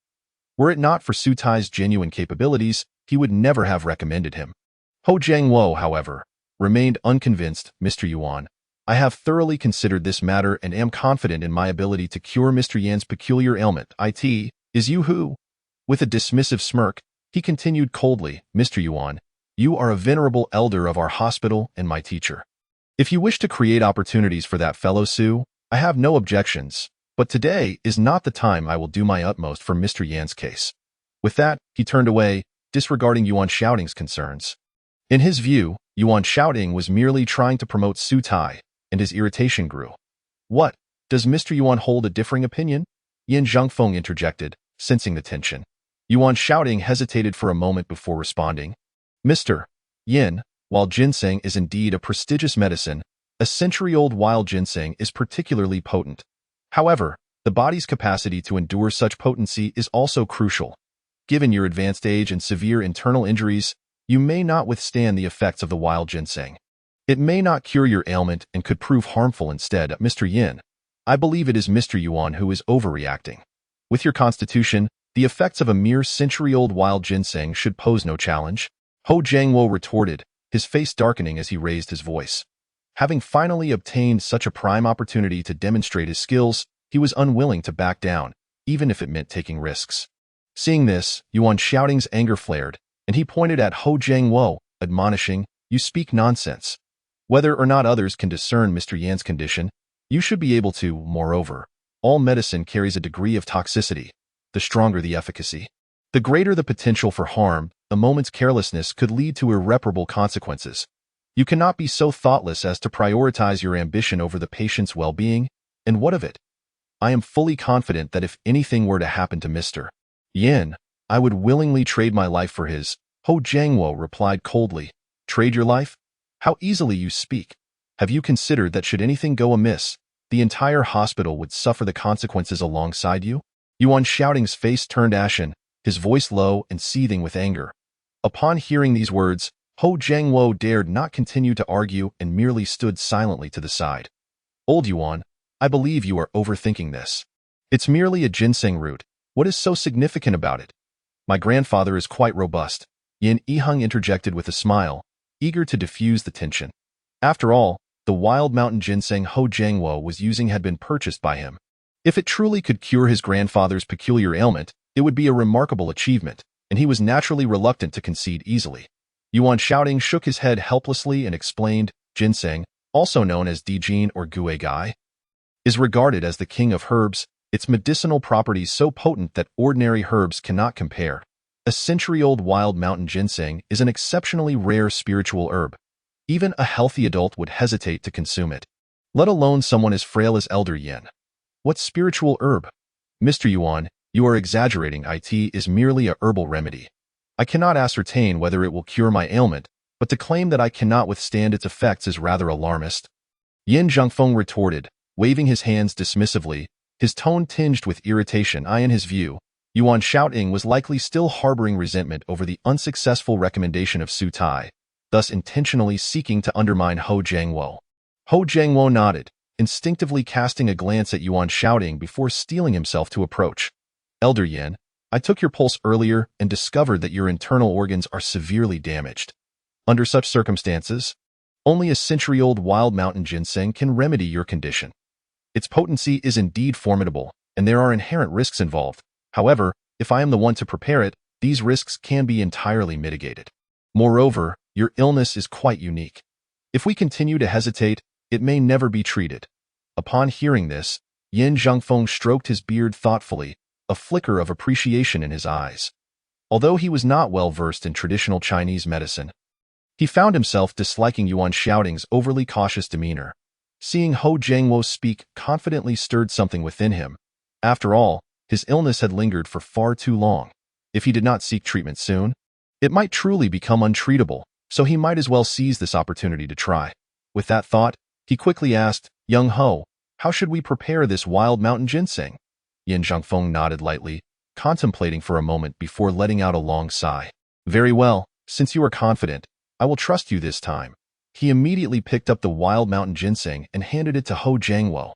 Were it not for Su Tai's genuine capabilities, he would never have recommended him. Ho Jiangwo, however, remained unconvinced. "Mr. Yuan, I have thoroughly considered this matter and am confident in my ability to cure Mr. Yan's peculiar ailment. It is you who..." With a dismissive smirk, he continued coldly, "Mr. Yuan, you are a venerable elder of our hospital and my teacher. If you wish to create opportunities for that fellow Su, I have no objections, but today is not the time. I will do my utmost for Mr. Yan's case." With that, he turned away, disregarding Yuan Shouting's concerns. In his view, Yuan Shouting was merely trying to promote Su Tai, and his irritation grew. "What? Does Mr. Yuan hold a differing opinion?" Yin Zhangfeng interjected, sensing the tension. Yuan Shouting hesitated for a moment before responding. "Mr. Yin, while ginseng is indeed a prestigious medicine, a century-old wild ginseng is particularly potent. However, the body's capacity to endure such potency is also crucial. Given your advanced age and severe internal injuries, you may not withstand the effects of the wild ginseng. It may not cure your ailment and could prove harmful instead. Mr. Yin, I believe it is Mr. Yuan who is overreacting. With your constitution, the effects of a mere century-old wild ginseng should pose no challenge." Ho Jiangwo retorted, his face darkening as he raised his voice. Having finally obtained such a prime opportunity to demonstrate his skills, he was unwilling to back down, even if it meant taking risks. Seeing this, Yuan Shouting's anger flared, and he pointed at Ho Jiangwo, admonishing, "You speak nonsense. Whether or not others can discern Mr. Yan's condition, you should be able to. Moreover, all medicine carries a degree of toxicity. The stronger the efficacy, the greater the potential for harm. A moment's carelessness could lead to irreparable consequences. You cannot be so thoughtless as to prioritize your ambition over the patient's well-being. And what of it? I am fully confident that if anything were to happen to Mr. Yin, I would willingly trade my life for his." Ho Jiangwo replied coldly, "Trade your life? How easily you speak. Have you considered that should anything go amiss, the entire hospital would suffer the consequences alongside you?" Yuan Shouting's face turned ashen, his voice low and seething with anger. Upon hearing these words, Ho Jiangwo dared not continue to argue and merely stood silently to the side. "Old Yuan, I believe you are overthinking this. It's merely a ginseng root. What is so significant about it? My grandfather is quite robust." Yin Yiheng interjected with a smile, eager to diffuse the tension. After all, the wild mountain ginseng Ho Jiangwo was using had been purchased by him. If it truly could cure his grandfather's peculiar ailment, it would be a remarkable achievement, and he was naturally reluctant to concede easily. Yuan Shouting shook his head helplessly and explained, "Ginseng, also known as Dijin or Gui Gai, is regarded as the king of herbs, its medicinal properties so potent that ordinary herbs cannot compare. A century-old wild mountain ginseng is an exceptionally rare spiritual herb. Even a healthy adult would hesitate to consume it, let alone someone as frail as Elder Yin. What spiritual herb? Mr. Yuan, you are exaggerating. It is merely a herbal remedy. I cannot ascertain whether it will cure my ailment, but to claim that I cannot withstand its effects is rather alarmist. Yin Zhongfeng retorted, waving his hands dismissively, his tone tinged with irritation. In his view, Yuan Shaoting was likely still harboring resentment over the unsuccessful recommendation of Su Tai, thus intentionally seeking to undermine Hou Jiangwo. Hou Jiangwo nodded, instinctively casting a glance at Yuan Shaoting before steeling himself to approach. Elder Yin, I took your pulse earlier and discovered that your internal organs are severely damaged. Under such circumstances, only a century-old wild mountain ginseng can remedy your condition. Its potency is indeed formidable, and there are inherent risks involved. However, if I am the one to prepare it, these risks can be entirely mitigated. Moreover, your illness is quite unique. If we continue to hesitate, it may never be treated. Upon hearing this, Yin Zhongfeng stroked his beard thoughtfully, a flicker of appreciation in his eyes. Although he was not well versed in traditional Chinese medicine, he found himself disliking Yuan Shaoting's overly cautious demeanor. Seeing Hou Jiangwo speak confidently stirred something within him. After all, his illness had lingered for far too long. If he did not seek treatment soon, it might truly become untreatable, so he might as well seize this opportunity to try. With that thought, he quickly asked, Young Ho, how should we prepare this wild mountain ginseng? Yin Zhongfeng nodded lightly, contemplating for a moment before letting out a long sigh. Very well, since you are confident, I will trust you this time. He immediately picked up the wild mountain ginseng and handed it to Hou Jiangwo.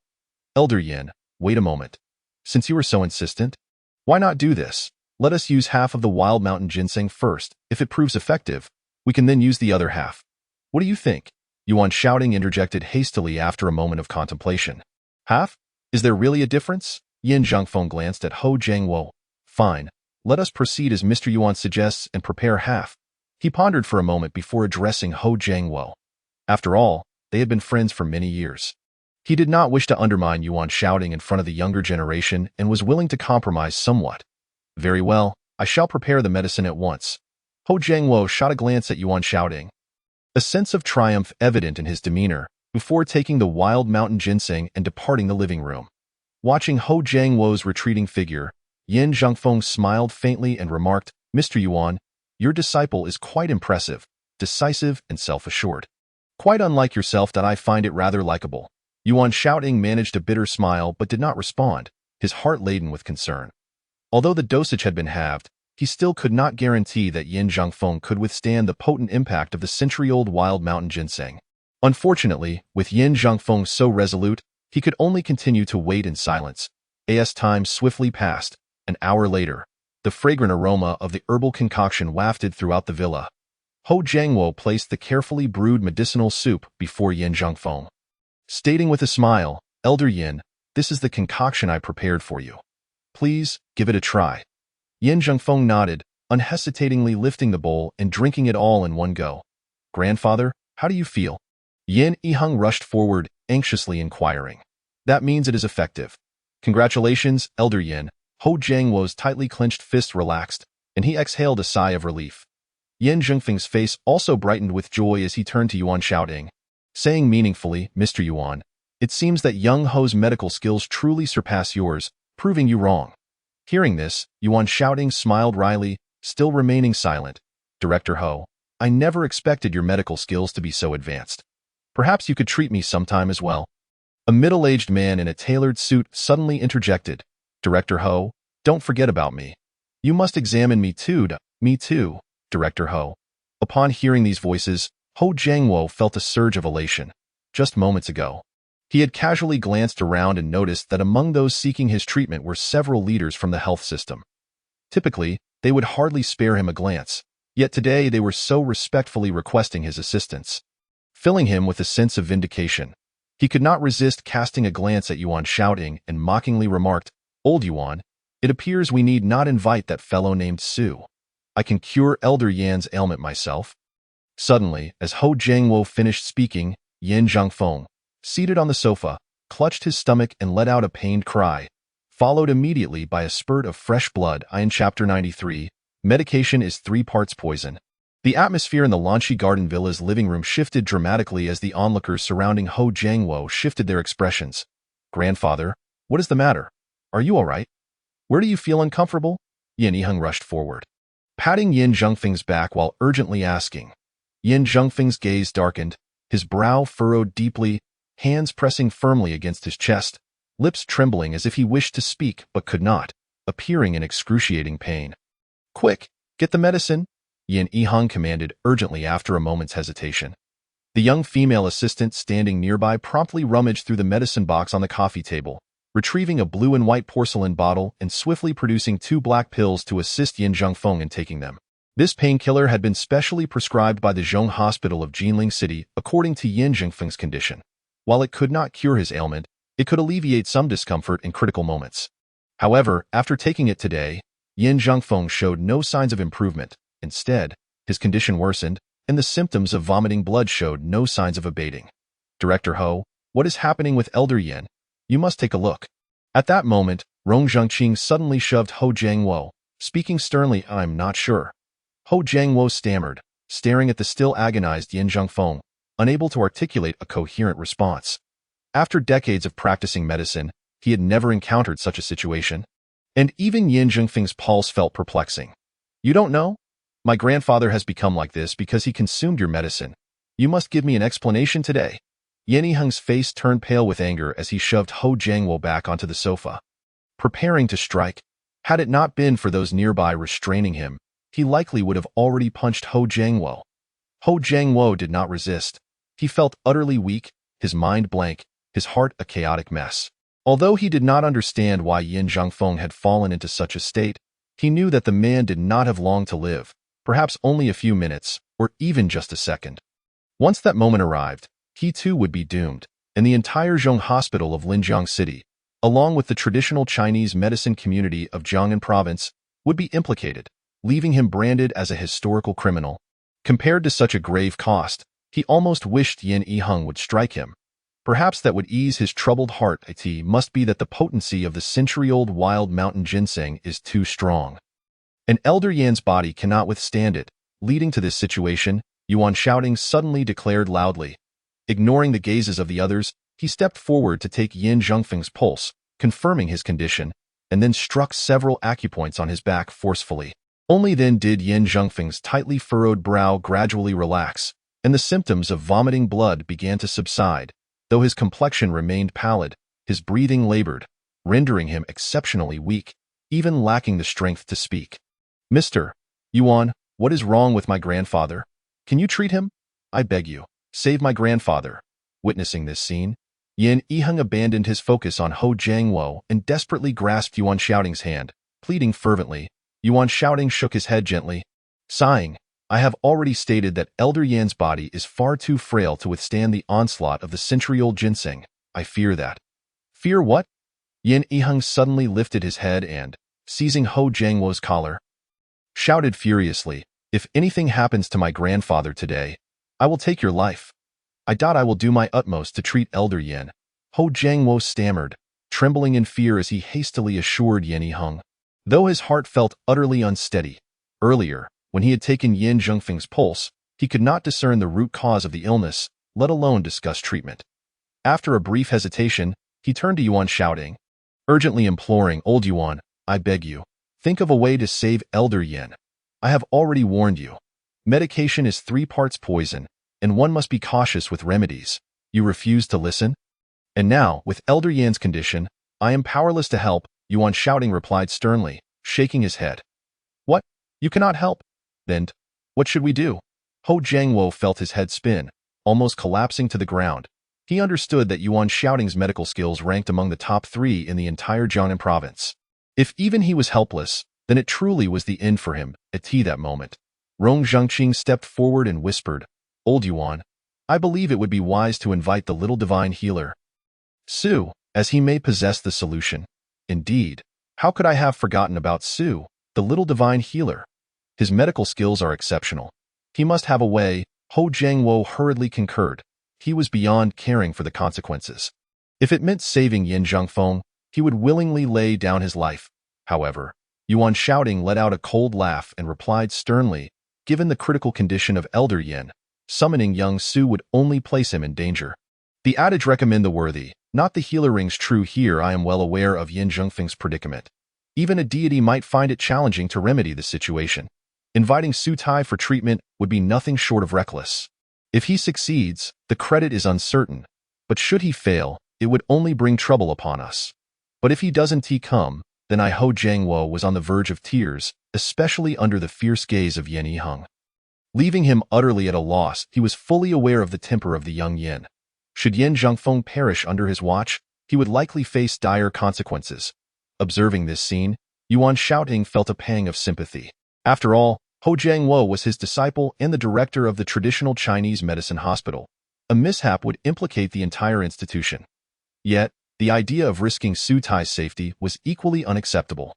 Elder Yin, wait a moment. Since you are so insistent, why not do this? Let us use half of the wild mountain ginseng first. If it proves effective, we can then use the other half. What do you think? Yuan Shaoting interjected hastily after a moment of contemplation. Half? Is there really a difference? Yin Zhongfeng glanced at Hou Jiangwo. Fine. Let us proceed as Mr. Yuan suggests and prepare half. He pondered for a moment before addressing Hou Jiangwo. After all, they had been friends for many years. He did not wish to undermine Yuan Shaoting in front of the younger generation and was willing to compromise somewhat. Very well, I shall prepare the medicine at once. Hou Jiangwo shot a glance at Yuan Shaoting, a sense of triumph evident in his demeanor, before taking the wild mountain ginseng and departing the living room. Watching Hou Jiangwo's retreating figure, Yin Zhongfeng smiled faintly and remarked, Mr. Yuan, your disciple is quite impressive, decisive, and self-assured. Quite unlike yourself that I find it rather likable. Yuan Shaoting managed a bitter smile but did not respond, his heart laden with concern. Although the dosage had been halved, he still could not guarantee that Yin Zhongfeng could withstand the potent impact of the century-old wild mountain ginseng. Unfortunately, with Yin Zhongfeng so resolute, he could only continue to wait in silence. As time swiftly passed, an hour later, the fragrant aroma of the herbal concoction wafted throughout the villa. Hou Jiangwo placed the carefully brewed medicinal soup before Yin Zhongfeng, stating with a smile, Elder Yin, this is the concoction I prepared for you. Please, give it a try. Yin Zhongfeng nodded, unhesitatingly lifting the bowl and drinking it all in one go. Grandfather, how do you feel? Yin Yiheng rushed forward, anxiously inquiring. That means it is effective. Congratulations, Elder Yin. Hou Jiangwo's tightly clenched fist relaxed, and he exhaled a sigh of relief. Yin Zhongfeng's face also brightened with joy as he turned to Yuan Shaoting, saying meaningfully, Mr. Yuan, it seems that young Ho's medical skills truly surpass yours, proving you wrong. Hearing this, Yuan Shaoting smiled wryly, still remaining silent. Director Ho, I never expected your medical skills to be so advanced. Perhaps you could treat me sometime as well. A middle-aged man in a tailored suit suddenly interjected. Director Ho, don't forget about me. You must examine me too. Me too, Director Ho. Upon hearing these voices, Hou Jiangwo felt a surge of elation. Just moments ago, he had casually glanced around and noticed that among those seeking his treatment were several leaders from the health system. Typically, they would hardly spare him a glance, yet today they were so respectfully requesting his assistance, filling him with a sense of vindication. He could not resist casting a glance at Yuan Shaoting and mockingly remarked, Old Yuan, it appears we need not invite that fellow named Su. I can cure Elder Yan's ailment myself. Suddenly, as Hou Jiangwo finished speaking, Yin Zhongfeng, seated on the sofa, clutched his stomach and let out a pained cry, followed immediately by a spurt of fresh blood. In Chapter 93, Medication is 3 parts poison. The atmosphere in the Lanchi Garden Villa's living room shifted dramatically as the onlookers surrounding Ho Jiangwo shifted their expressions. Grandfather, what is the matter? Are you all right? Where do you feel uncomfortable? Yin Yiheng rushed forward, patting Yin Zhengfeng's back while urgently asking. Yin Zhengfeng's gaze darkened, his brow furrowed deeply, hands pressing firmly against his chest, lips trembling as if he wished to speak but could not, appearing in excruciating pain. Quick, get the medicine, Yin Yiheng commanded urgently after a moment's hesitation. The young female assistant standing nearby promptly rummaged through the medicine box on the coffee table, retrieving a blue and white porcelain bottle and swiftly producing 2 black pills to assist Yin Zhengfeng in taking them. This painkiller had been specially prescribed by the Zhong Hospital of Jinling City according to Yin Zhengfeng's condition. While it could not cure his ailment, it could alleviate some discomfort in critical moments. However, after taking it today, Yin Zhengfeng showed no signs of improvement. Instead, his condition worsened, and the symptoms of vomiting blood showed no signs of abating. Director Ho, what is happening with Elder Yin? You must take a look. At that moment, Rong Zhengqing suddenly shoved Ho Jiangwo, speaking sternly, I'm not sure. Ho Jiangwo stammered, staring at the still agonized Yin Zhengfeng, unable to articulate a coherent response. After decades of practicing medicine, he had never encountered such a situation. And even Yin Zhengfeng's pulse felt perplexing. You don't know? My grandfather has become like this because he consumed your medicine. You must give me an explanation today. Yin Yiheng's face turned pale with anger as he shoved Ho Jiangwo back onto the sofa, preparing to strike. Had it not been for those nearby restraining him, he likely would have already punched Ho Jiangwo. Ho Jiangwo did not resist. He felt utterly weak, his mind blank, his heart a chaotic mess. Although he did not understand why Yin Zhengfeng had fallen into such a state, he knew that the man did not have long to live, perhaps only a few minutes, or even just a second. Once that moment arrived, he too would be doomed, and the entire Zhong Hospital of Linjiang City, along with the traditional Chinese medicine community of Jiangnan Province, would be implicated, leaving him branded as a historical criminal. Compared to such a grave cost, he almost wished Yin Yiheng would strike him. Perhaps that would ease his troubled heart. It must be that the potency of the century-old wild mountain ginseng is too strong. And Elder Yan's body cannot withstand it. Leading to this situation, Yuan Shouting suddenly declared loudly. Ignoring the gazes of the others, he stepped forward to take Yin Zhengfeng's pulse, confirming his condition, and then struck several acupoints on his back forcefully. Only then did Yin Zhengfeng's tightly furrowed brow gradually relax, and the symptoms of vomiting blood began to subside. Though his complexion remained pallid, his breathing labored, rendering him exceptionally weak, even lacking the strength to speak. Mr. Yuan, what is wrong with my grandfather? Can you treat him? I beg you, save my grandfather. Witnessing this scene, Yin Yiheng abandoned his focus on Ho Jiangwo and desperately grasped Yuan Shouting's hand, pleading fervently. Yuan Shouting shook his head gently, sighing. I have already stated that Elder Yan's body is far too frail to withstand the onslaught of the century-old ginseng. I fear that. Fear what? Yin Yiheng suddenly lifted his head and, seizing Ho Jiangwo's collar, shouted furiously, if anything happens to my grandfather today, I will take your life. I will do my utmost to treat Elder Yin. Ho Jiangwo stammered, trembling in fear as he hastily assured Yin Yiheng. Though his heart felt utterly unsteady, earlier, when he had taken Yin Zhengfeng's pulse, he could not discern the root cause of the illness, let alone discuss treatment. After a brief hesitation, he turned to Yuan Shouting, urgently imploring, Old Yuan, I beg you, think of a way to save Elder Yin. I have already warned you. Medication is 3 parts poison, and one must be cautious with remedies. You refuse to listen? And now, with Elder Yan's condition, I am powerless to help, Yuan Shouting replied sternly, shaking his head. What? You cannot help? Then, what should we do? Ho Jiangwo felt his head spin, almost collapsing to the ground. He understood that Yuan Shouting's medical skills ranked among the top 3 in the entire Jiangnan province. If even he was helpless, then it truly was the end for him. At that moment, Rong Zhengqing stepped forward and whispered, Old Yuan, I believe it would be wise to invite the little divine healer, Su, as he may possess the solution. Indeed, how could I have forgotten about Su, the little divine healer? His medical skills are exceptional. He must have a way. Ho Jiangwo hurriedly concurred. He was beyond caring for the consequences. If it meant saving Yin Zhengfeng, he would willingly lay down his life. However, Yuan Shouting let out a cold laugh and replied sternly, given the critical condition of Elder Yin, summoning young Su would only place him in danger. The adage recommend the worthy, not the healer rings true here. I am well aware of Yin Zhongfeng's predicament. Even a deity might find it challenging to remedy the situation. Inviting Su Tai for treatment would be nothing short of reckless. If he succeeds, the credit is uncertain, but should he fail, it would only bring trouble upon us. But if he doesn't come, then Ho Jiangwo was on the verge of tears, especially under the fierce gaze of Yin Yiheng. Leaving him utterly at a loss, he was fully aware of the temper of the young Yin. Should Yin Zhongfeng perish under his watch, he would likely face dire consequences. Observing this scene, Yuan Shouting felt a pang of sympathy. After all, Ho Jiangwo was his disciple and the director of the traditional Chinese medicine hospital. A mishap would implicate the entire institution. Yet, the idea of risking Su Tai's safety was equally unacceptable.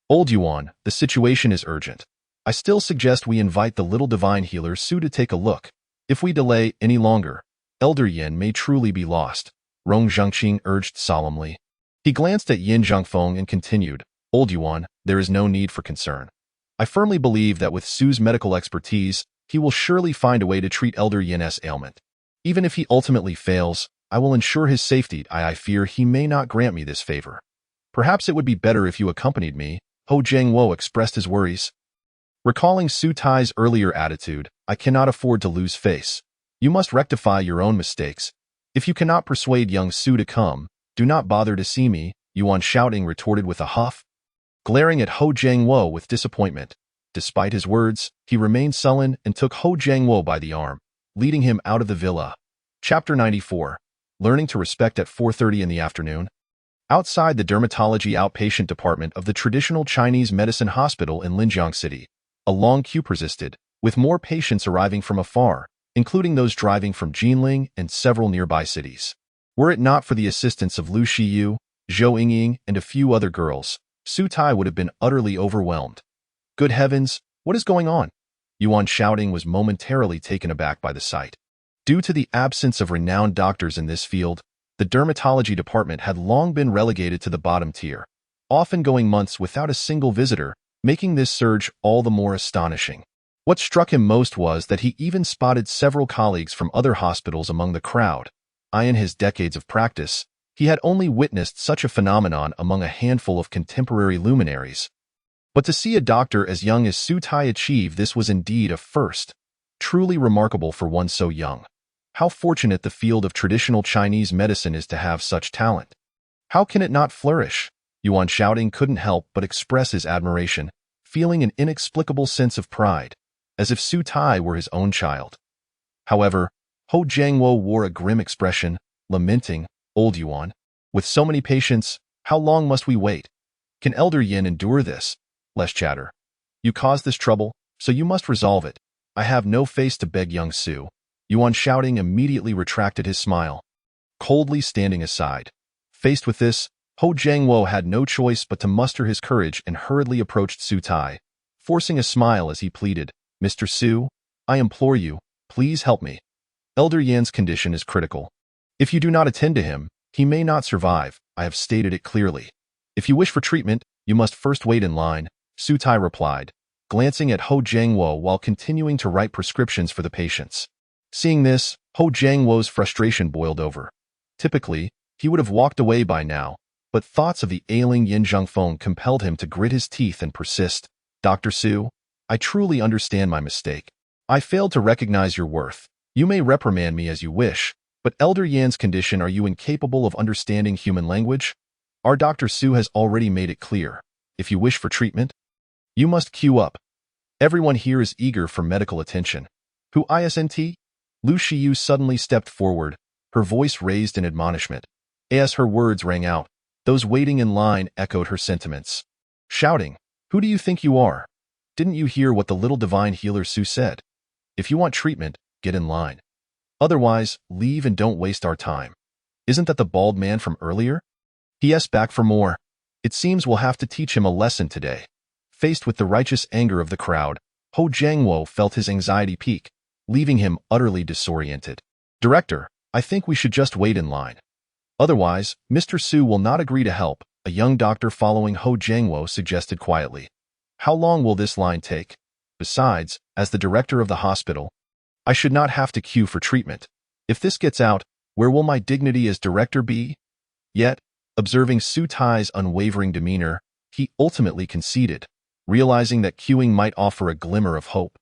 Old Yuan, the situation is urgent. I still suggest we invite the little divine healer Su to take a look. If we delay any longer, Elder Yin may truly be lost, Rong Zhengqing urged solemnly. He glanced at Yin Zhongfeng and continued, Old Yuan, there is no need for concern. I firmly believe that with Su's medical expertise, he will surely find a way to treat Elder Yin's ailment. Even if he ultimately fails, I will ensure his safety. I fear he may not grant me this favor. Perhaps it would be better if you accompanied me, Ho Jiangwo expressed his worries. Recalling Su Tai's earlier attitude, I cannot afford to lose face. You must rectify your own mistakes. If you cannot persuade young Su to come, do not bother to see me, Yuan Shouting retorted with a huff. Glaring at Ho Jiangwo with disappointment. Despite his words, he remained sullen and took Ho Jiangwo by the arm, leading him out of the villa. Chapter 94. Learning to Respect at 4:30 in the afternoon. Outside the dermatology outpatient department of the traditional Chinese medicine hospital in Linjiang City, a long queue persisted, with more patients arriving from afar, including those driving from Jinling and several nearby cities. Were it not for the assistance of Lu Shiyu, Zhou Yingying, and a few other girls, Su Tai would have been utterly overwhelmed. Good heavens, what is going on? Yuan Shouting was momentarily taken aback by the sight. Due to the absence of renowned doctors in this field, the dermatology department had long been relegated to the bottom tier, often going months without a single visitor, making this surge all the more astonishing. What struck him most was that he even spotted several colleagues from other hospitals among the crowd. In his decades of practice, he had only witnessed such a phenomenon among a handful of contemporary luminaries. But to see a doctor as young as Su Tai achieve this was indeed a first, truly remarkable for one so young. How fortunate the field of traditional Chinese medicine is to have such talent. How can it not flourish? Yuan Shouting couldn't help but express his admiration, feeling an inexplicable sense of pride, as if Su Tai were his own child. However, Ho Jiangwo wore a grim expression, lamenting, Old Yuan, with so many patients, how long must we wait? Can Elder Yin endure this? Less chatter. You caused this trouble, so you must resolve it. I have no face to beg young Su. Yuan Shouting immediately retracted his smile, coldly standing aside. Faced with this, Ho Jiangwo had no choice but to muster his courage and hurriedly approached Su Tai, forcing a smile as he pleaded, Mr. Su, I implore you, please help me. Elder Yin's condition is critical. If you do not attend to him, he may not survive. I have stated it clearly. If you wish for treatment, you must first wait in line, Su Tai replied, glancing at Ho Jiangwo while continuing to write prescriptions for the patients. Seeing this, Ho Jiangwo's frustration boiled over. Typically, he would have walked away by now, but thoughts of the ailing Yin Zhongfeng compelled him to grit his teeth and persist. Dr. Su, I truly understand my mistake. I failed to recognize your worth. You may reprimand me as you wish, but Elder Yan's condition, are you incapable of understanding human language? Our Dr. Su has already made it clear. If you wish for treatment, you must queue up. Everyone here is eager for medical attention. Who isn't? Lu Shiyu suddenly stepped forward, her voice raised in admonishment. As her words rang out, those waiting in line echoed her sentiments. Shouting, who do you think you are? Didn't you hear what the little divine healer Su said? If you want treatment, get in line. Otherwise, leave and don't waste our time. Isn't that the bald man from earlier? He*s back for more. It seems we'll have to teach him a lesson today. Faced with the righteous anger of the crowd, Ho Jiangwo felt his anxiety peak, leaving him utterly disoriented. Director, I think we should just wait in line. Otherwise, Mr. Su will not agree to help, a young doctor following Ho Jiangwo suggested quietly. How long will this line take? Besides, as the director of the hospital, I should not have to queue for treatment. If this gets out, where will my dignity as director be? Yet, observing Su Tai's unwavering demeanor, he ultimately conceded, realizing that queuing might offer a glimmer of hope,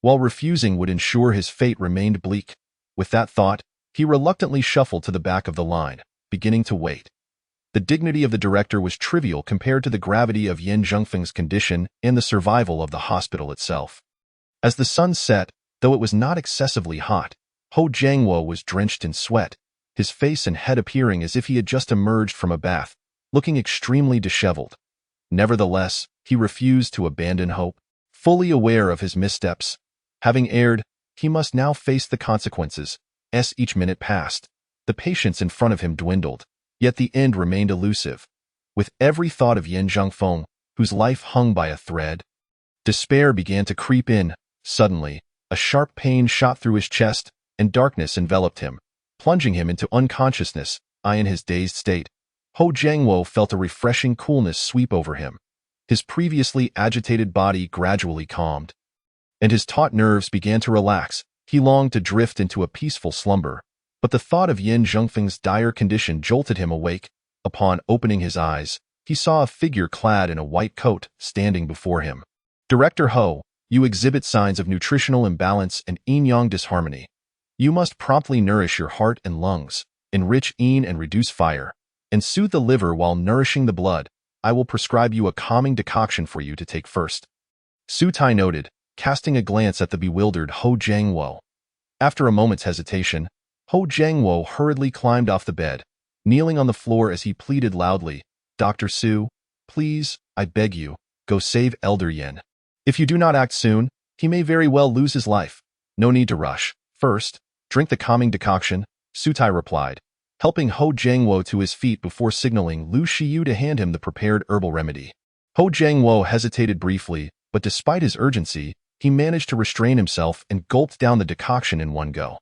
while refusing would ensure his fate remained bleak. With that thought, he reluctantly shuffled to the back of the line, beginning to wait. The dignity of the director was trivial compared to the gravity of Yin Zhengfeng's condition and the survival of the hospital itself. As the sun set, though it was not excessively hot, Ho Jiangwo was drenched in sweat, his face and head appearing as if he had just emerged from a bath, looking extremely disheveled. Nevertheless, he refused to abandon hope, fully aware of his missteps. Having erred, he must now face the consequences. As each minute passed, the patience in front of him dwindled, yet the end remained elusive. With every thought of Yin Zhengfeng, whose life hung by a thread, despair began to creep in. Suddenly, a sharp pain shot through his chest, and darkness enveloped him, plunging him into unconsciousness. In his dazed state, Ho Jiangwo felt a refreshing coolness sweep over him. His previously agitated body gradually calmed, and his taut nerves began to relax. He longed to drift into a peaceful slumber, but the thought of Yin Zhengfeng's dire condition jolted him awake. Upon opening his eyes, he saw a figure clad in a white coat standing before him. Director Ho, you exhibit signs of nutritional imbalance and yin-yang disharmony. You must promptly nourish your heart and lungs, enrich yin and reduce fire, and soothe the liver while nourishing the blood. I will prescribe you a calming decoction for you to take first. Su Tai noted, casting a glance at the bewildered Ho Jiangwo. After a moment's hesitation, Ho Jiangwo hurriedly climbed off the bed, kneeling on the floor as he pleaded loudly, Dr. Su, please, I beg you, go save Elder Yin. If you do not act soon, he may very well lose his life. No need to rush. First, drink the calming decoction, Su Tai replied, helping Ho Jiangwo to his feet before signaling Lu Shiyu to hand him the prepared herbal remedy. Ho Jiangwo hesitated briefly, but despite his urgency, he managed to restrain himself and gulped down the decoction in one go.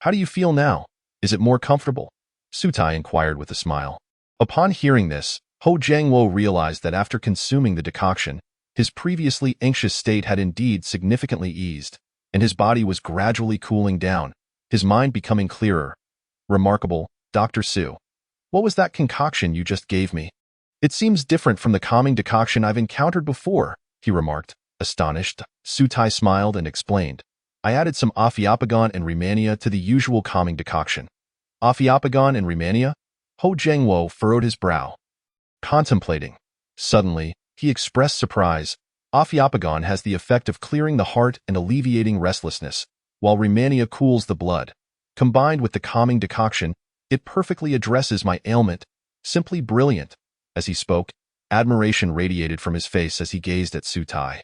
How do you feel now? Is it more comfortable? Su Tai inquired with a smile. Upon hearing this, Ho Jiangwo realized that after consuming the decoction, his previously anxious state had indeed significantly eased, and his body was gradually cooling down, his mind becoming clearer. Remarkable, Dr. Su. What was that concoction you just gave me? It seems different from the calming decoction I've encountered before, he remarked. Astonished, Su Tai smiled and explained, I added some Ophiophagon and Rehmannia to the usual calming decoction. Ophiophagon and Rehmannia? Ho Jiangwo furrowed his brow, contemplating. Suddenly, he expressed surprise. Ophiophagon has the effect of clearing the heart and alleviating restlessness, while Rehmannia cools the blood. Combined with the calming decoction, it perfectly addresses my ailment. Simply brilliant. As he spoke, admiration radiated from his face as he gazed at Su Tai.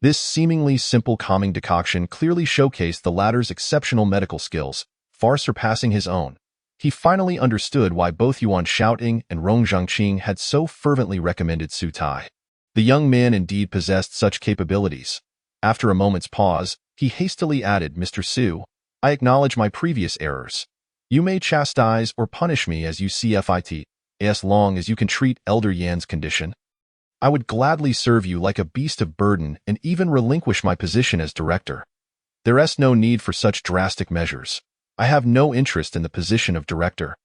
This seemingly simple calming decoction clearly showcased the latter's exceptional medical skills, far surpassing his own. He finally understood why both Yuan Shaoting and Rong Zhangqing had so fervently recommended Su Tai. The young man indeed possessed such capabilities. After a moment's pause, he hastily added, Mr. Su, I acknowledge my previous errors. You may chastise or punish me as you see fit, as long as you can treat Elder Yan's condition. I would gladly serve you like a beast of burden and even relinquish my position as director. There is no need for such drastic measures. I have no interest in the position of director.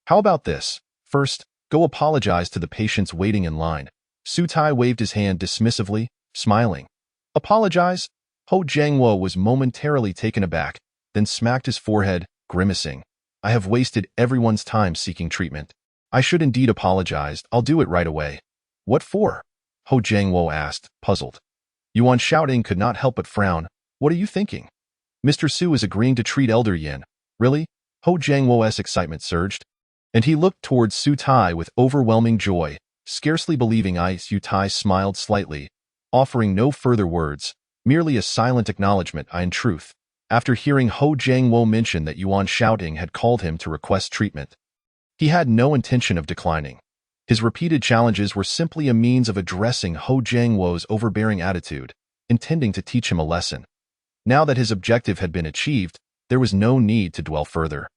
How about this? First, go apologize to the patients waiting in line. Su Tai waved his hand dismissively, smiling. Apologize? Ho Jiangwo was momentarily taken aback, then smacked his forehead, grimacing. I have wasted everyone's time seeking treatment. I should indeed apologize. I'll do it right away. What for? Ho Jiangwo asked, puzzled. Yuan Shaoting could not help but frown. What are you thinking? Mr. Su is agreeing to treat Elder Yin. Really? Ho Jiangwo's excitement surged, and he looked towards Su Tai with overwhelming joy, scarcely believing Su Tai smiled slightly, offering no further words, merely a silent acknowledgement. In truth, after hearing Ho Jiangwo mention that Yuan Shaoting had called him to request treatment, he had no intention of declining. His repeated challenges were simply a means of addressing Ho Jiangwo's overbearing attitude, intending to teach him a lesson. Now that his objective had been achieved, there was no need to dwell further.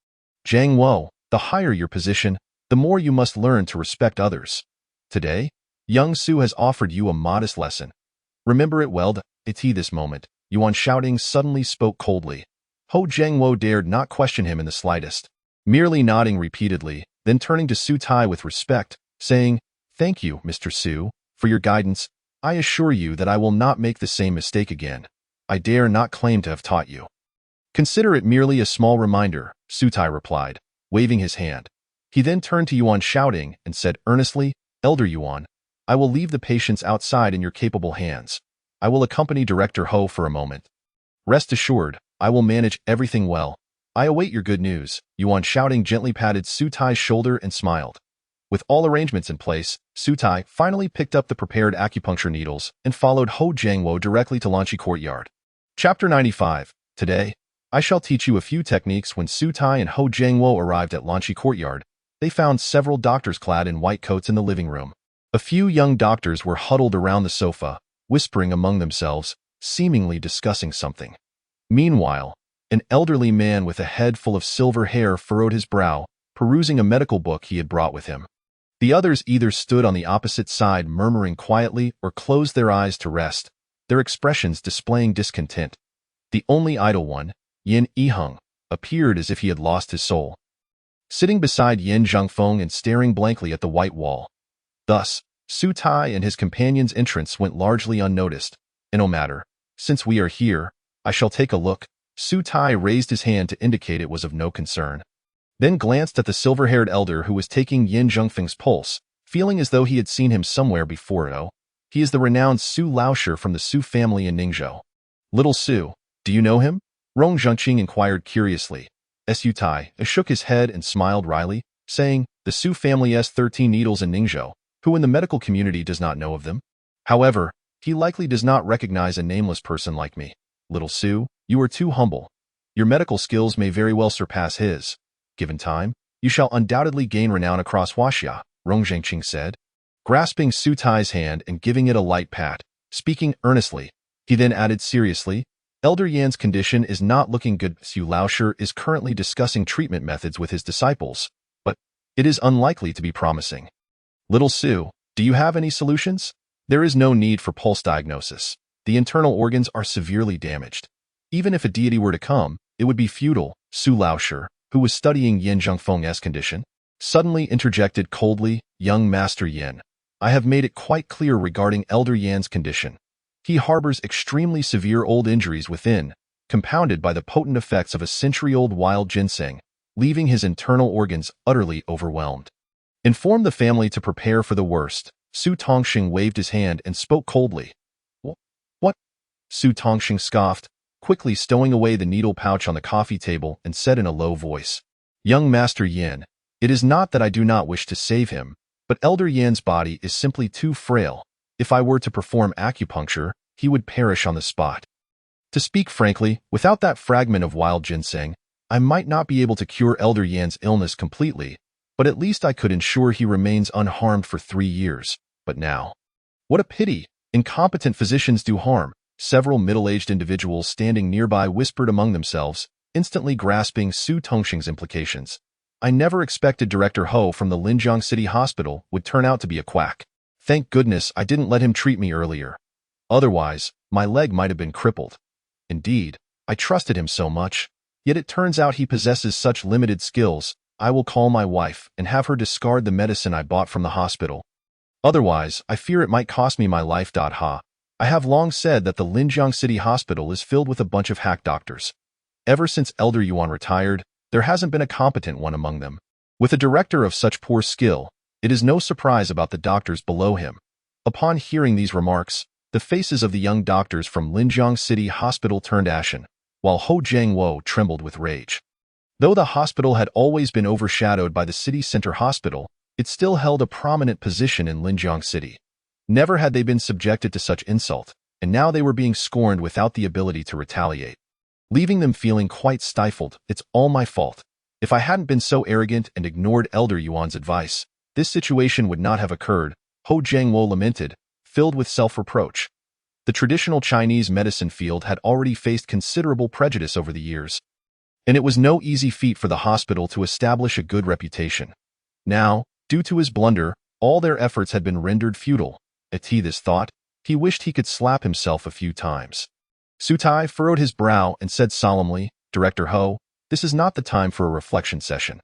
Jiangwo, the higher your position, the more you must learn to respect others. Today, young Su has offered you a modest lesson. Remember it well, at this moment, Yuan shouting suddenly spoke coldly. Ho Jiangwo dared not question him in the slightest, merely nodding repeatedly, then turning to Su Tai with respect, saying, "Thank you, Mr. Su, for your guidance. I assure you that I will not make the same mistake again. I dare not claim to have taught you." "Consider it merely a small reminder," Su Tai replied, waving his hand. He then turned to Yuan shouting and said earnestly, "Elder Yuan, I will leave the patients outside in your capable hands. I will accompany Director Ho for a moment. Rest assured, I will manage everything well. I await your good news." Yuan shouting gently patted Su Tai's shoulder and smiled. With all arrangements in place, Su Tai finally picked up the prepared acupuncture needles and followed Ho Jiangwo directly to Lanchi Courtyard. Chapter 95. Today, I shall teach you a few techniques. When Su Tai and Ho Jiangwo arrived at Lanchi Courtyard, they found several doctors clad in white coats in the living room. A few young doctors were huddled around the sofa, whispering among themselves, seemingly discussing something. Meanwhile, an elderly man with a head full of silver hair furrowed his brow, perusing a medical book he had brought with him. The others either stood on the opposite side murmuring quietly or closed their eyes to rest, their expressions displaying discontent. The only idle one, Yin Yiheng, appeared as if he had lost his soul, sitting beside Yin Zhangfeng and staring blankly at the white wall. Thus, Su Tai and his companion's entrance went largely unnoticed. "No matter, since we are here, I shall take a look." Su Tai raised his hand to indicate it was of no concern, then glanced at the silver-haired elder who was taking Yin Zhangfeng's pulse, feeling as though he had seen him somewhere before. "Oh, he is the renowned Su Laosher from the Su family in Ningzhou." "Little Su, do you know him?" Rong Zhengqing inquired curiously. Su Tai shook his head and smiled wryly, saying, "The Su family has 13 needles in Ningzhou. Who in the medical community does not know of them? However, he likely does not recognize a nameless person like me. Little Su, you are too humble. Your medical skills may very well surpass his. Given time, you shall undoubtedly gain renown across Huaxia," Rong Zhengqing said, grasping Su Tai's hand and giving it a light pat. Speaking earnestly, he then added seriously, "Elder Yan's condition is not looking good. Su Laosher is currently discussing treatment methods with his disciples, but it is unlikely to be promising. Little Su, do you have any solutions? There is no need for pulse diagnosis. The internal organs are severely damaged. Even if a deity were to come, it would be futile." Su Laosher, who was studying Yin Zhangfeng's condition, suddenly interjected coldly, "Young Master Yin, I have made it quite clear regarding Elder Yan's condition. He harbors extremely severe old injuries within, compounded by the potent effects of a century-old wild ginseng, leaving his internal organs utterly overwhelmed. Inform the family to prepare for the worst." Su Tongxing waved his hand and spoke coldly. "What?" Su Tongxing scoffed, quickly stowing away the needle pouch on the coffee table and said in a low voice, "Young Master Yin, it is not that I do not wish to save him, but Elder Yan's body is simply too frail. If I were to perform acupuncture, he would perish on the spot. To speak frankly, without that fragment of wild ginseng, I might not be able to cure Elder Yan's illness completely, but at least I could ensure he remains unharmed for 3 years. But now, what a pity! Incompetent physicians do harm." Several middle-aged individuals standing nearby whispered among themselves, instantly grasping Su Tongxing's implications. "I never expected Director Ho from the Linjiang City Hospital would turn out to be a quack. Thank goodness I didn't let him treat me earlier. Otherwise, my leg might have been crippled. Indeed, I trusted him so much. Yet it turns out he possesses such limited skills. I will call my wife and have her discard the medicine I bought from the hospital. Otherwise, I fear it might cost me my life. Ha. I have long said that the Linjiang City Hospital is filled with a bunch of hack doctors. Ever since Elder Yuan retired, there hasn't been a competent one among them. With a director of such poor skill, it is no surprise about the doctors below him." Upon hearing these remarks, the faces of the young doctors from Linjiang City Hospital turned ashen, while Ho Jiangwo trembled with rage. Though the hospital had always been overshadowed by the city center hospital, it still held a prominent position in Linjiang City. Never had they been subjected to such insult, and now they were being scorned without the ability to retaliate, leaving them feeling quite stifled. "It's all my fault. If I hadn't been so arrogant and ignored Elder Yuan's advice, this situation would not have occurred," Ho Jiangwo lamented, filled with self-reproach. The traditional Chinese medicine field had already faced considerable prejudice over the years, and it was no easy feat for the hospital to establish a good reputation. Now, due to his blunder, all their efforts had been rendered futile. At this thought, He wished he could slap himself a few times. Su Tai furrowed his brow and said solemnly, "Director Ho, this is not the time for a reflection session.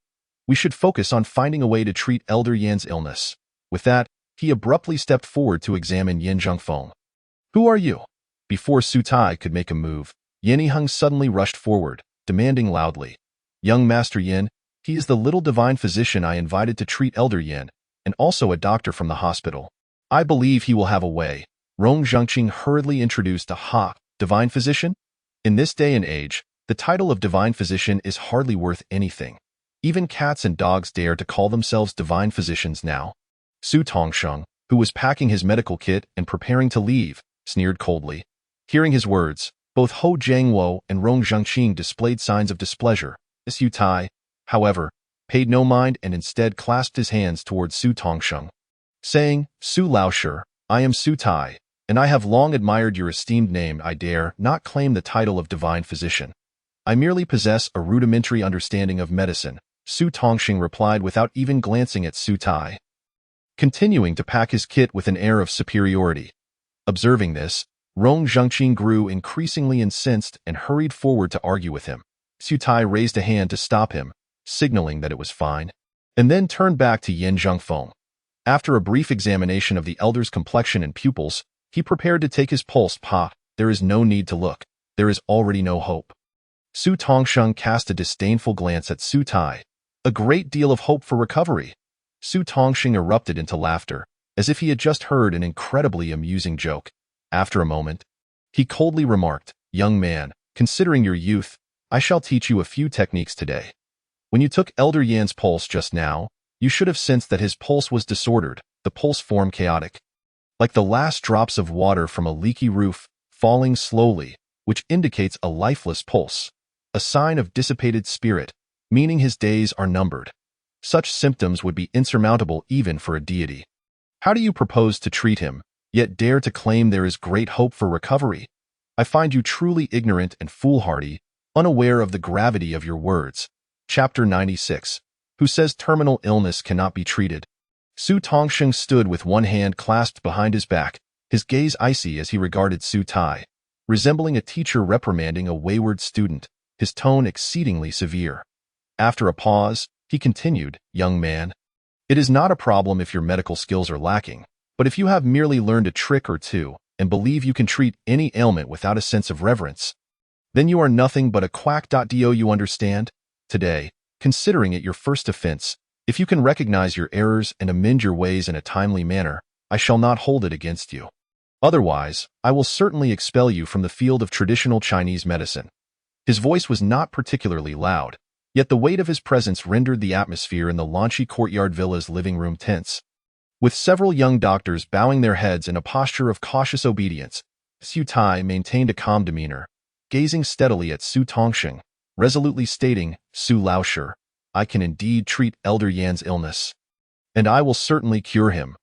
We should focus on finding a way to treat Elder Yan's illness." With that, he abruptly stepped forward to examine Yin Zhengfeng. "Who are you?" Before Su Tai could make a move, Yin Yiheng suddenly rushed forward, demanding loudly, "Young Master Yin, he is the little divine physician I invited to treat Elder Yin, and also a doctor from the hospital. I believe he will have a way." Rong Zhengqing hurriedly introduced a divine physician? In this day and age, the title of divine physician is hardly worth anything. Even cats and dogs dare to call themselves divine physicians now. Su Tongsheng, who was packing his medical kit and preparing to leave, sneered coldly. Hearing his words, both Ho Jiangwo and Rong Zhengqing displayed signs of displeasure. Su Tai, however, paid no mind and instead clasped his hands towards Su Tongsheng, saying, "Su Laoshi, I am Su Tai, and I have long admired your esteemed name. I dare not claim the title of divine physician. I merely possess a rudimentary understanding of medicine," Su Tongxing replied without even glancing at Su Tai, continuing to pack his kit with an air of superiority. Observing this, Rong Zhengqing grew increasingly incensed and hurried forward to argue with him. Su Tai raised a hand to stop him, signaling that it was fine, and then turned back to Yin Zhengfeng. After a brief examination of the elder's complexion and pupils, he prepared to take his pulse. There is no need to look. There is already no hope." Su Tongsheng cast a disdainful glance at Su Tai. "A great deal of hope for recovery." Su Tongxing erupted into laughter, as if he had just heard an incredibly amusing joke. After a moment, he coldly remarked, "Young man, considering your youth, I shall teach you a few techniques today. When you took Elder Yan's pulse just now, you should have sensed that his pulse was disordered, the pulse form chaotic, like the last drops of water from a leaky roof, falling slowly, which indicates a lifeless pulse, a sign of dissipated spirit, meaning his days are numbered. Such symptoms would be insurmountable even for a deity. How do you propose to treat him, yet dare to claim there is great hope for recovery? I find you truly ignorant and foolhardy, unaware of the gravity of your words." Chapter 96. Who says terminal illness cannot be treated? Su Tongxing stood with one hand clasped behind his back, his gaze icy as he regarded Su Tai, resembling a teacher reprimanding a wayward student, his tone exceedingly severe. After a pause, he continued, "Young man, it is not a problem if your medical skills are lacking, but if you have merely learned a trick or two and believe you can treat any ailment without a sense of reverence, then you are nothing but a quack. Do you understand? Today, considering it your first offense, if you can recognize your errors and amend your ways in a timely manner, I shall not hold it against you. Otherwise, I will certainly expel you from the field of traditional Chinese medicine." His voice was not particularly loud, yet the weight of his presence rendered the atmosphere in the launchy courtyard villa's living room tense. With several young doctors bowing their heads in a posture of cautious obedience, Su Tai maintained a calm demeanor, gazing steadily at Su Tongxing, resolutely stating, "Su Laoshi, I can indeed treat Elder Yan's illness. And I will certainly cure him.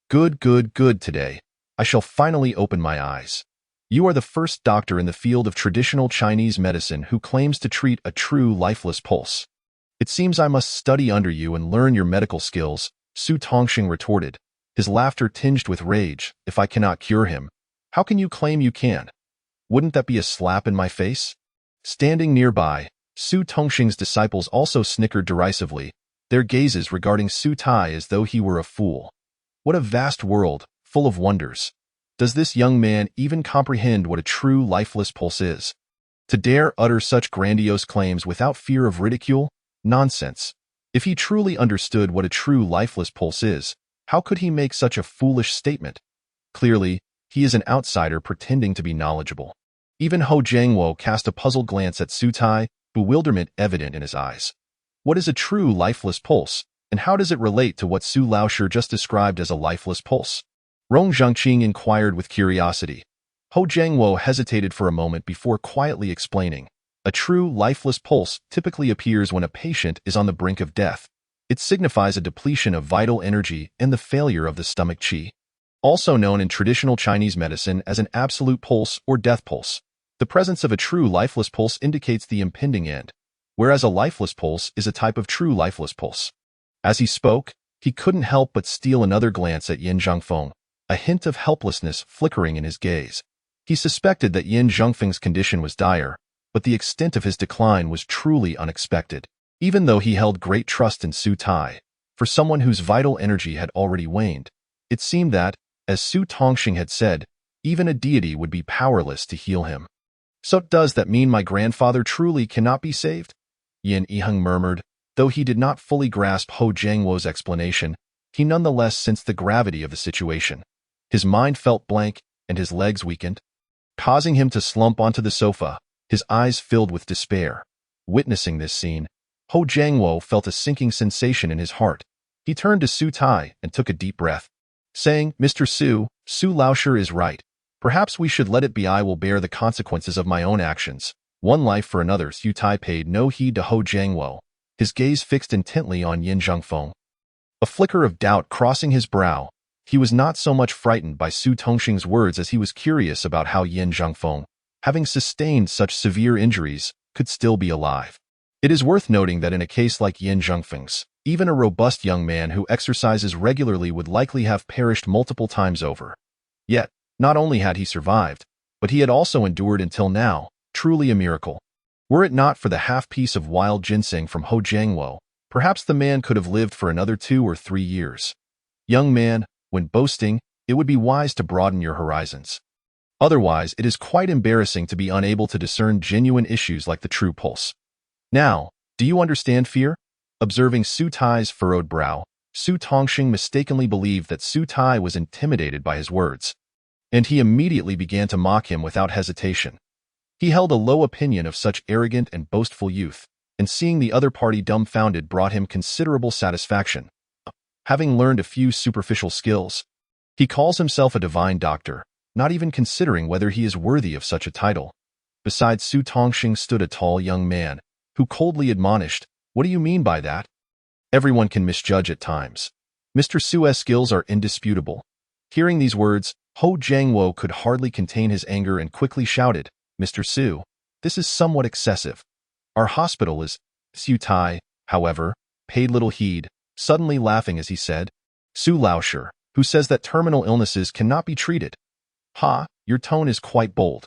Good. Today, I shall finally open my eyes. You are the first doctor in the field of traditional Chinese medicine who claims to treat a true lifeless pulse. It seems I must study under you and learn your medical skills," Su Tongxing retorted, his laughter tinged with rage. "If I cannot cure him, how can you claim you can? Wouldn't that be a slap in my face?" Standing nearby, Su Tongxing's disciples also snickered derisively, their gazes regarding Su Tai as though he were a fool. What a vast world, full of wonders. Does this young man even comprehend what a true lifeless pulse is? To dare utter such grandiose claims without fear of ridicule? Nonsense. If he truly understood what a true lifeless pulse is, how could he make such a foolish statement? Clearly, he is an outsider pretending to be knowledgeable. Even Ho Jiangwo cast a puzzled glance at Su Tai, bewilderment evident in his eyes. What is a true lifeless pulse, and how does it relate to what Su Laoshi just described as a lifeless pulse? Rong Zhengqing inquired with curiosity. Ho Jiangwo hesitated for a moment before quietly explaining. A true lifeless pulse typically appears when a patient is on the brink of death. It signifies a depletion of vital energy and the failure of the stomach qi. Also known in traditional Chinese medicine as an absolute pulse or death pulse, the presence of a true lifeless pulse indicates the impending end, whereas a lifeless pulse is a type of true lifeless pulse. As he spoke, he couldn't help but steal another glance at Yin Zhengfeng, a hint of helplessness flickering in his gaze. He suspected that Yin Zhongfeng's condition was dire, but the extent of his decline was truly unexpected. Even though he held great trust in Su Tai, for someone whose vital energy had already waned, it seemed that, as Su Tongxing had said, even a deity would be powerless to heal him. So does that mean my grandfather truly cannot be saved? Yin Yiheng murmured. Though he did not fully grasp Ho Jiangwo's explanation, he nonetheless sensed the gravity of the situation. His mind felt blank, and his legs weakened, causing him to slump onto the sofa, his eyes filled with despair. Witnessing this scene, Ho Jiangwo felt a sinking sensation in his heart. He turned to Su Tai and took a deep breath, saying, Mr. Su Laosher is right. Perhaps we should let it be. I will bear the consequences of my own actions. One life for another. Su Tai paid no heed to Ho Jiangwo, his gaze fixed intently on Yin Zhongfeng. A flicker of doubt crossing his brow, he was not so much frightened by Su Tongxing's words as he was curious about how Yin Zhongfeng, having sustained such severe injuries, could still be alive. It is worth noting that in a case like Yin Zhongfeng's, even a robust young man who exercises regularly would likely have perished multiple times over. Yet, not only had he survived, but he had also endured until now, truly a miracle. Were it not for the half-piece of wild ginseng from Ho Jiangwo, perhaps the man could have lived for another 2 or 3 years. Young man, when boasting, it would be wise to broaden your horizons. Otherwise, it is quite embarrassing to be unable to discern genuine issues like the true pulse. Now, do you understand fear? Observing Su Tai's furrowed brow, Su Tongxing mistakenly believed that Su Tai was intimidated by his words, and he immediately began to mock him without hesitation. He held a low opinion of such arrogant and boastful youth, and seeing the other party dumbfounded brought him considerable satisfaction. Having learned a few superficial skills, he calls himself a divine doctor, not even considering whether he is worthy of such a title. Beside Su Tongxing stood a tall young man, who coldly admonished, What do you mean by that? Everyone can misjudge at times. Mr. Su's skills are indisputable. Hearing these words, Ho Jiangwo could hardly contain his anger and quickly shouted, Mr. Su, this is somewhat excessive. Our hospital is... Su Tai, however, paid little heed, suddenly laughing as he said, Su Laosher, who says that terminal illnesses cannot be treated. Ha, your tone is quite bold.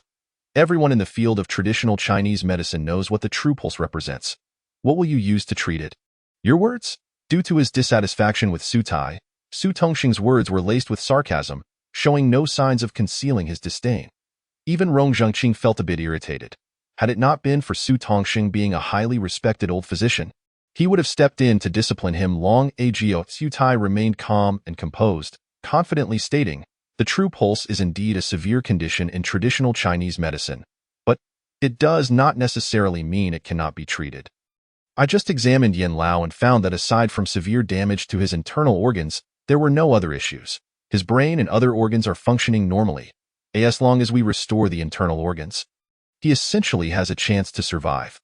Everyone in the field of traditional Chinese medicine knows what the true pulse represents. What will you use to treat it? Your words? Due to his dissatisfaction with Su Tai, Su Tongxing's words were laced with sarcasm, showing no signs of concealing his disdain. Even Rong Zhengqing felt a bit irritated. Had it not been for Su Tongxing being a highly respected old physician, he would have stepped in to discipline him long ago. Su Tai remained calm and composed, confidently stating, The true pulse is indeed a severe condition in traditional Chinese medicine, but it does not necessarily mean it cannot be treated. I just examined Yin Lao and found that aside from severe damage to his internal organs, there were no other issues. His brain and other organs are functioning normally. As long as we restore the internal organs, he essentially has a chance to survive.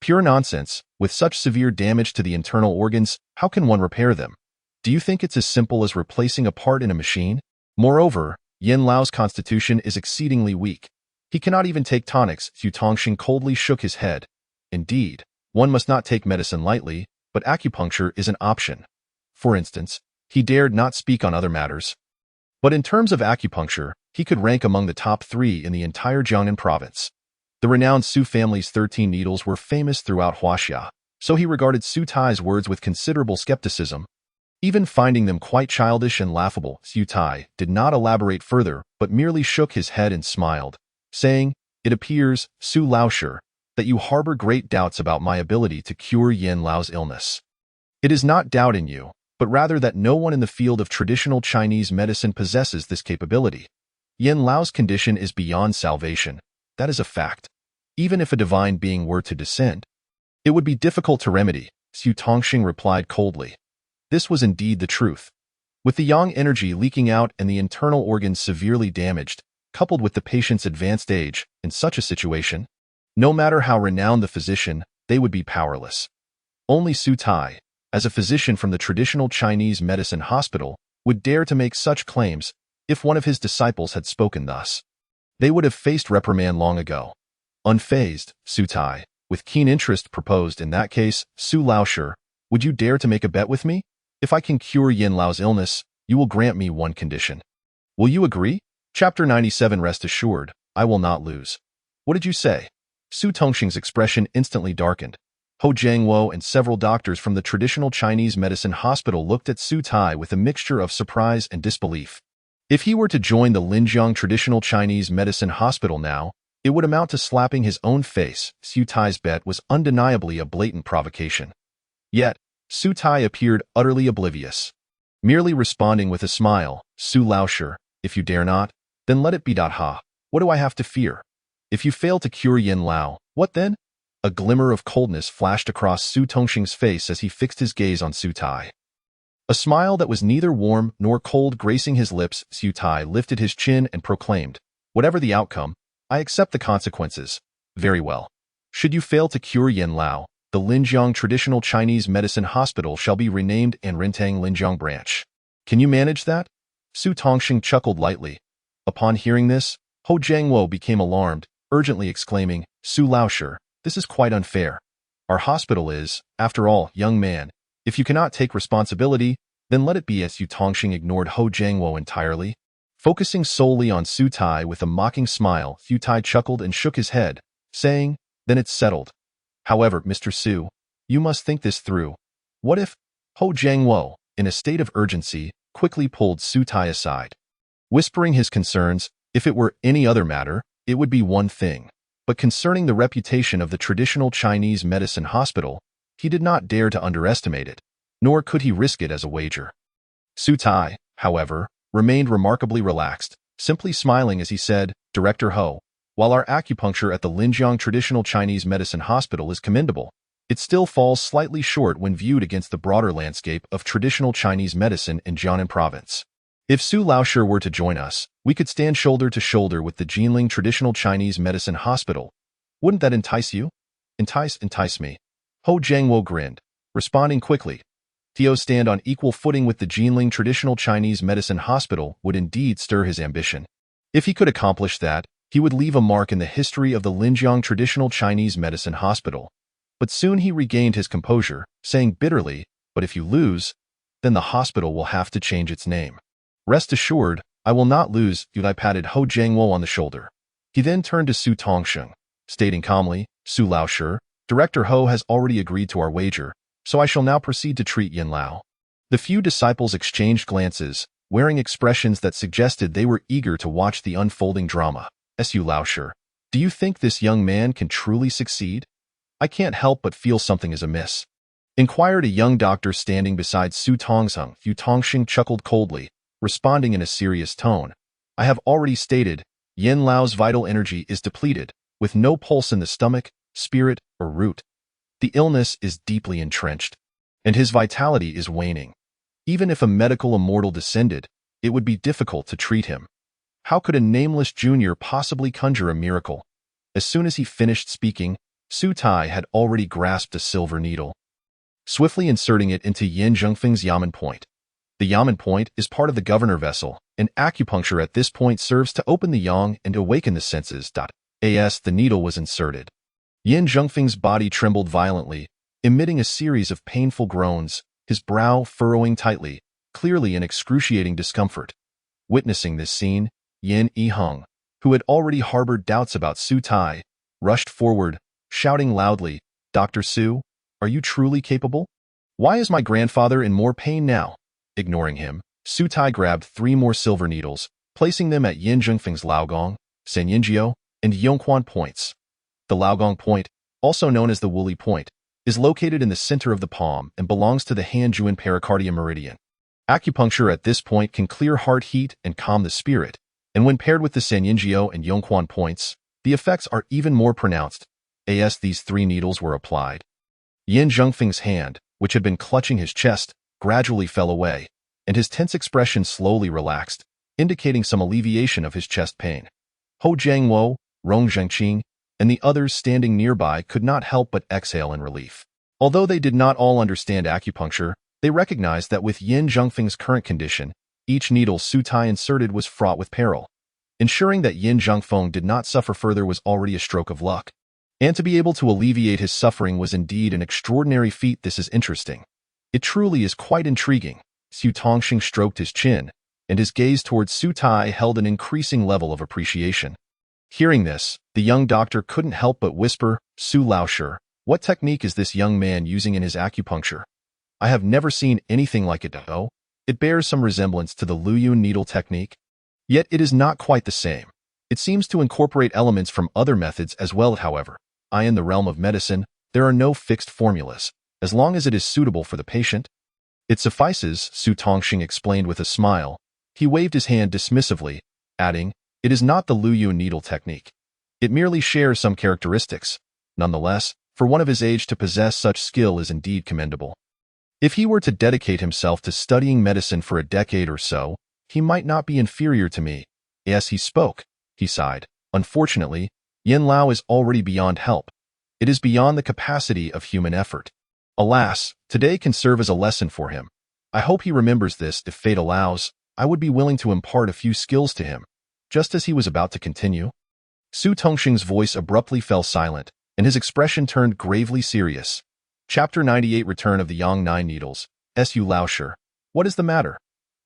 Pure nonsense. With such severe damage to the internal organs, how can one repair them? Do you think it's as simple as replacing a part in a machine? Moreover, Yin Lao's constitution is exceedingly weak. He cannot even take tonics. Su Tongxing coldly shook his head. Indeed, one must not take medicine lightly, but acupuncture is an option. For instance, he dared not speak on other matters. But in terms of acupuncture, he could rank among the top 3 in the entire Jiangnan province. The renowned Su family's 13 needles were famous throughout Huaxia, so he regarded Su Tai's words with considerable skepticism, even finding them quite childish and laughable. Su Tai did not elaborate further, but merely shook his head and smiled, saying, It appears, Su Laosher, that you harbor great doubts about my ability to cure Yin Lao's illness. It is not doubt in you, but rather that no one in the field of traditional Chinese medicine possesses this capability. Yin Lao's condition is beyond salvation. That is a fact. Even if a divine being were to descend, it would be difficult to remedy, Su Tongxing replied coldly. This was indeed the truth. With the yang energy leaking out and the internal organs severely damaged, coupled with the patient's advanced age, in such a situation, no matter how renowned the physician, they would be powerless. Only Su Tai, as a physician from the traditional Chinese medicine hospital, would dare to make such claims. If one of his disciples had spoken thus, they would have faced reprimand long ago. Unfazed, Su Tai, with keen interest proposed, In that case, Su Laosher, would you dare to make a bet with me? If I can cure Yin Lao's illness, you will grant me one condition. Will you agree? Chapter 97. Rest assured, I will not lose. What did you say? Su Tongxing's expression instantly darkened. Ho Jiangwo and several doctors from the traditional Chinese medicine hospital looked at Su Tai with a mixture of surprise and disbelief. If he were to join the Linjiang traditional Chinese medicine hospital now, it would amount to slapping his own face. Su Tai's bet was undeniably a blatant provocation. Yet, Su Tai appeared utterly oblivious. Merely responding with a smile, Su Laosher, if you dare not, then let it be. Ha. What do I have to fear? If you fail to cure Yin Lao, what then? A glimmer of coldness flashed across Su Tongxing's face as he fixed his gaze on Su Tai. A smile that was neither warm nor cold gracing his lips. Su Tai lifted his chin and proclaimed, whatever the outcome, I accept the consequences. Very well. Should you fail to cure Yin Lao, the Linjiang Traditional Chinese Medicine Hospital shall be renamed Anrintang Linjiang Branch. Can you manage that? Su Tongxing chuckled lightly. Upon hearing this, Ho Jiangwo became alarmed, urgently exclaiming, Su Laosher, this is quite unfair. Our hospital is, after all, young man. If you cannot take responsibility, then let it be. Su Tongxing ignored Ho Jiangwo entirely. Focusing solely on Su Tai with a mocking smile, Su Tai chuckled and shook his head, saying, then it's settled. However, Mr. Su, you must think this through. What if? Ho Jiangwo, in a state of urgency, quickly pulled Su Tai aside. Whispering his concerns, if it were any other matter, it would be one thing. But concerning the reputation of the traditional Chinese medicine hospital, he did not dare to underestimate it, nor could he risk it as a wager. Su Tai, however, remained remarkably relaxed, simply smiling as he said, Director Ho, while our acupuncture at the Linjiang Traditional Chinese Medicine Hospital is commendable, it still falls slightly short when viewed against the broader landscape of traditional Chinese medicine in Jiangnan Province. If Su Laosher were to join us, we could stand shoulder to shoulder with the Jinling Traditional Chinese Medicine Hospital. Wouldn't that entice you? Entice me. Ho Jiangwo grinned, responding quickly. To stand on equal footing with the Jinling Traditional Chinese Medicine Hospital would indeed stir his ambition. If he could accomplish that, he would leave a mark in the history of the Linjiang Traditional Chinese Medicine Hospital. But soon he regained his composure, saying bitterly, but if you lose, then the hospital will have to change its name. Rest assured, I will not lose. I patted Ho Jiangwo on the shoulder. He then turned to Su Tongxing, stating calmly, Su Laosher, Director Ho has already agreed to our wager, so I shall now proceed to treat Yin Lao. The few disciples exchanged glances, wearing expressions that suggested they were eager to watch the unfolding drama. Su Laosher, do you think this young man can truly succeed? I can't help but feel something is amiss. Inquired a young doctor standing beside Su Tongxing. Su Tongxing chuckled coldly, responding in a serious tone. I have already stated, Yin Lao's vital energy is depleted, with no pulse in the stomach, spirit, or root. The illness is deeply entrenched, and his vitality is waning. Even if a medical immortal descended, it would be difficult to treat him. How could a nameless junior possibly conjure a miracle? As soon as he finished speaking, Su Tai had already grasped a silver needle, swiftly inserting it into Yin Zhengfeng's Yamen point. The Yamen point is part of the governor vessel, and acupuncture at this point serves to open the yang and awaken the senses. As the needle was inserted, Yin Zhengfeng's body trembled violently, emitting a series of painful groans, his brow furrowing tightly, clearly in excruciating discomfort. Witnessing this scene, Yin Yiheng, who had already harbored doubts about Su Tai, rushed forward, shouting loudly, Dr. Su, are you truly capable? Why is my grandfather in more pain now? Ignoring him, Su Tai grabbed 3 more silver needles, placing them at Yin Zhengfeng's Laogong, Sanyinjiao, and Yongquan points. The Laogong point, also known as the Woolly point, is located in the center of the palm and belongs to the Hanjuan pericardium meridian. Acupuncture at this point can clear heart heat and calm the spirit, and when paired with the Sanyinjiao and Yongquan points, the effects are even more pronounced. As these 3 needles were applied, Yin Zhengfeng's hand, which had been clutching his chest, gradually fell away, and his tense expression slowly relaxed, indicating some alleviation of his chest pain. Ho Jiangwo, Rong Zhengqing, and the others standing nearby could not help but exhale in relief. Although they did not all understand acupuncture, they recognized that with Yin Zhengfeng's current condition, each needle Su Tai inserted was fraught with peril. Ensuring that Yin Zhengfeng did not suffer further was already a stroke of luck. And to be able to alleviate his suffering was indeed an extraordinary feat. This is interesting. It truly is quite intriguing. Su Tongxing stroked his chin, and his gaze towards Su Tai held an increasing level of appreciation. Hearing this, the young doctor couldn't help but whisper, "Su Laosher, what technique is this young man using in his acupuncture? I have never seen anything like it, though. It bears some resemblance to the Luyun needle technique. Yet it is not quite the same. It seems to incorporate elements from other methods as well, however. In the realm of medicine, there are no fixed formulas. As long as it is suitable for the patient, it suffices," Su Tongxing explained with a smile. He waved his hand dismissively, adding, "It is not the Luyun needle technique. It merely shares some characteristics. Nonetheless, for one of his age to possess such skill is indeed commendable. If he were to dedicate himself to studying medicine for a decade or so, he might not be inferior to me." As he spoke, he sighed. "Unfortunately, Yin Lao is already beyond help. It is beyond the capacity of human effort. Alas, today can serve as a lesson for him. I hope he remembers this. If fate allows, I would be willing to impart a few skills to him." Just as he was about to continue, Su Tongxing's voice abruptly fell silent, and his expression turned gravely serious. Chapter 98 Return of the Yang Nine Needles. Su Laosher, what is the matter?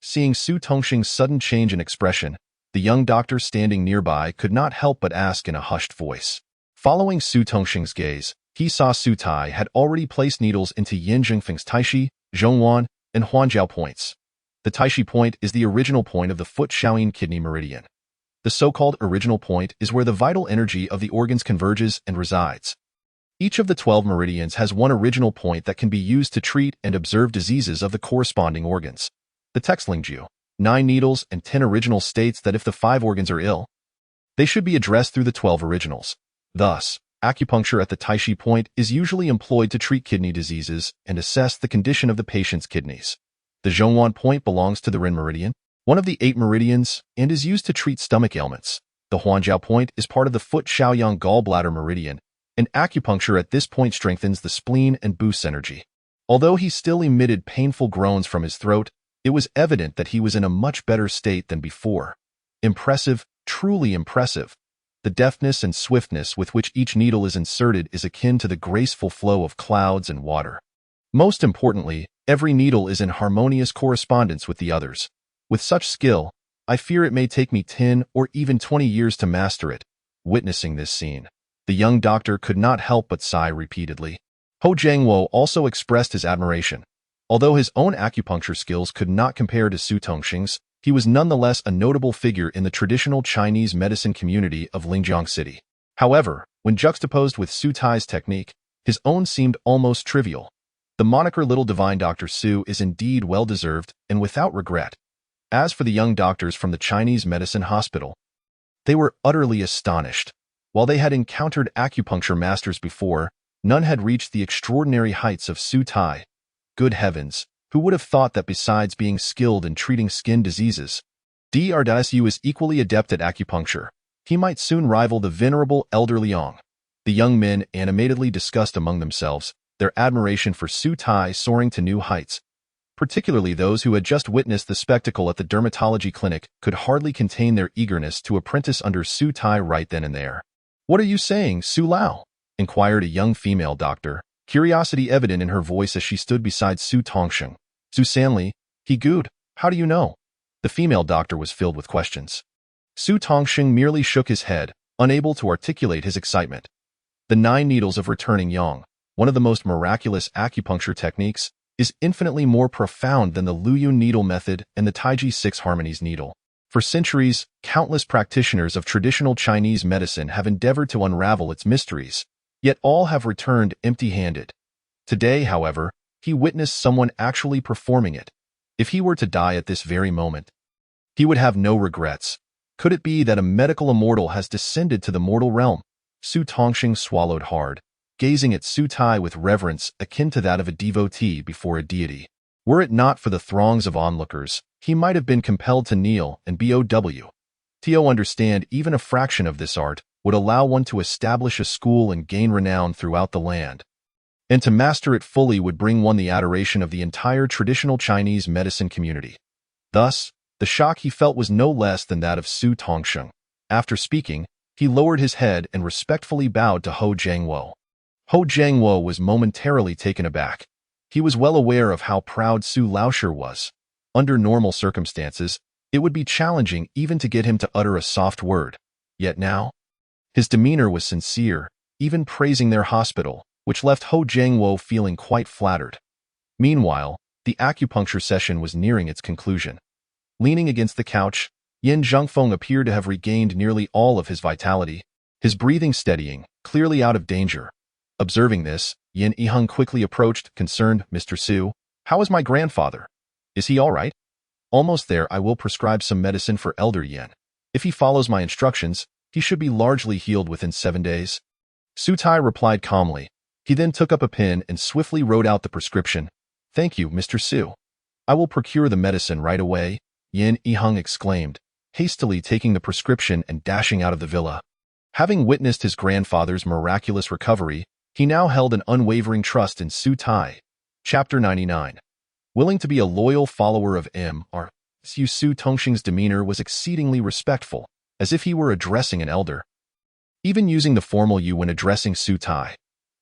Seeing Su Tongxing's sudden change in expression, the young doctor standing nearby could not help but ask in a hushed voice. Following Su Tongxing's gaze, he saw Su Tai had already placed needles into Yin Zhengfeng's Taishi, Zhongwan, and Huanjiao points. The Taishi point is the original point of the foot Shaoyin kidney meridian. The so-called original point is where the vital energy of the organs converges and resides. Each of the 12 meridians has one original point that can be used to treat and observe diseases of the corresponding organs. The text Lingju, 9 needles and 10 originals states that if the 5 organs are ill, they should be addressed through the 12 originals. Thus, acupuncture at the Taishi point is usually employed to treat kidney diseases and assess the condition of the patient's kidneys. The Zhongwan point belongs to the Ren meridian, one of the 8 meridians, and is used to treat stomach ailments. The Huanjiao point is part of the foot Shaoyang gallbladder meridian, and acupuncture at this point strengthens the spleen and boosts energy. Although he still emitted painful groans from his throat, it was evident that he was in a much better state than before. Impressive, truly impressive. The deftness and swiftness with which each needle is inserted is akin to the graceful flow of clouds and water. Most importantly, every needle is in harmonious correspondence with the others. With such skill, I fear it may take me 10 or even 20 years to master it. Witnessing this scene, the young doctor could not help but sigh repeatedly. Ho Jiangwo also expressed his admiration. Although his own acupuncture skills could not compare to Su Tongxing's, he was nonetheless a notable figure in the traditional Chinese medicine community of Lingjiang City. However, when juxtaposed with Su Tai's technique, his own seemed almost trivial. The moniker Little Divine Dr. Su is indeed well-deserved and without regret. As for the young doctors from the Chinese medicine hospital, they were utterly astonished. While they had encountered acupuncture masters before, none had reached the extraordinary heights of Su Tai. Good heavens, who would have thought that besides being skilled in treating skin diseases, Dr. is equally adept at acupuncture. He might soon rival the venerable Elder Liang. The young men animatedly discussed among themselves their admiration for Su Tai soaring to new heights. Particularly those who had just witnessed the spectacle at the dermatology clinic could hardly contain their eagerness to apprentice under Su Tai right then and there. "What are you saying, Su Lao?" inquired a young female doctor, curiosity evident in her voice as she stood beside Su Tongxing. "Su Sanli, he gooed, how do you know?" The female doctor was filled with questions. Su Tongxing merely shook his head, unable to articulate his excitement. The 9 needles of returning yang, one of the most miraculous acupuncture techniques, is infinitely more profound than the Luyun needle method and the Taiji 6 harmonies needle. For centuries, countless practitioners of traditional Chinese medicine have endeavored to unravel its mysteries, yet all have returned empty-handed. Today, however, he witnessed someone actually performing it. If he were to die at this very moment, he would have no regrets. Could it be that a medical immortal has descended to the mortal realm? Su Tongxing swallowed hard, gazing at Su Tai with reverence akin to that of a devotee before a deity. Were it not for the throngs of onlookers, he might have been compelled to kneel and bow. To understand even a fraction of this art would allow one to establish a school and gain renown throughout the land. And to master it fully would bring one the adoration of the entire traditional Chinese medicine community. Thus, the shock he felt was no less than that of Su Tongxing. After speaking, he lowered his head and respectfully bowed to Ho Jiangwo. Ho Jiangwo was momentarily taken aback. He was well aware of how proud Su Laosher was. Under normal circumstances, It would be challenging even to get him to utter a soft word. Yet now, his demeanor was sincere, even praising their hospital, which left Ho Jiangwo feeling quite flattered. Meanwhile, the acupuncture session was nearing its conclusion. Leaning against the couch, Yin Zhengfeng appeared to have regained nearly all of his vitality, his breathing steadying, clearly out of danger. Observing this, Yin Yiheng quickly approached, concerned, "Mr. Su, how is my grandfather? Is he all right?" "Almost there. I will prescribe some medicine for Elder Yin. If he follows my instructions, he should be largely healed within 7 days." Su Tai replied calmly. He then took up a pen and swiftly wrote out the prescription. "Thank you, Mr. Su. I will procure the medicine right away," Yin Yiheng exclaimed, hastily taking the prescription and dashing out of the villa. Having witnessed his grandfather's miraculous recovery, he now held an unwavering trust in Su Tai. Chapter 99. Willing to be a loyal follower of Mr. Su Tongxing's demeanor was exceedingly respectful, as if he were addressing an elder. Even using the formal you when addressing Su Tai,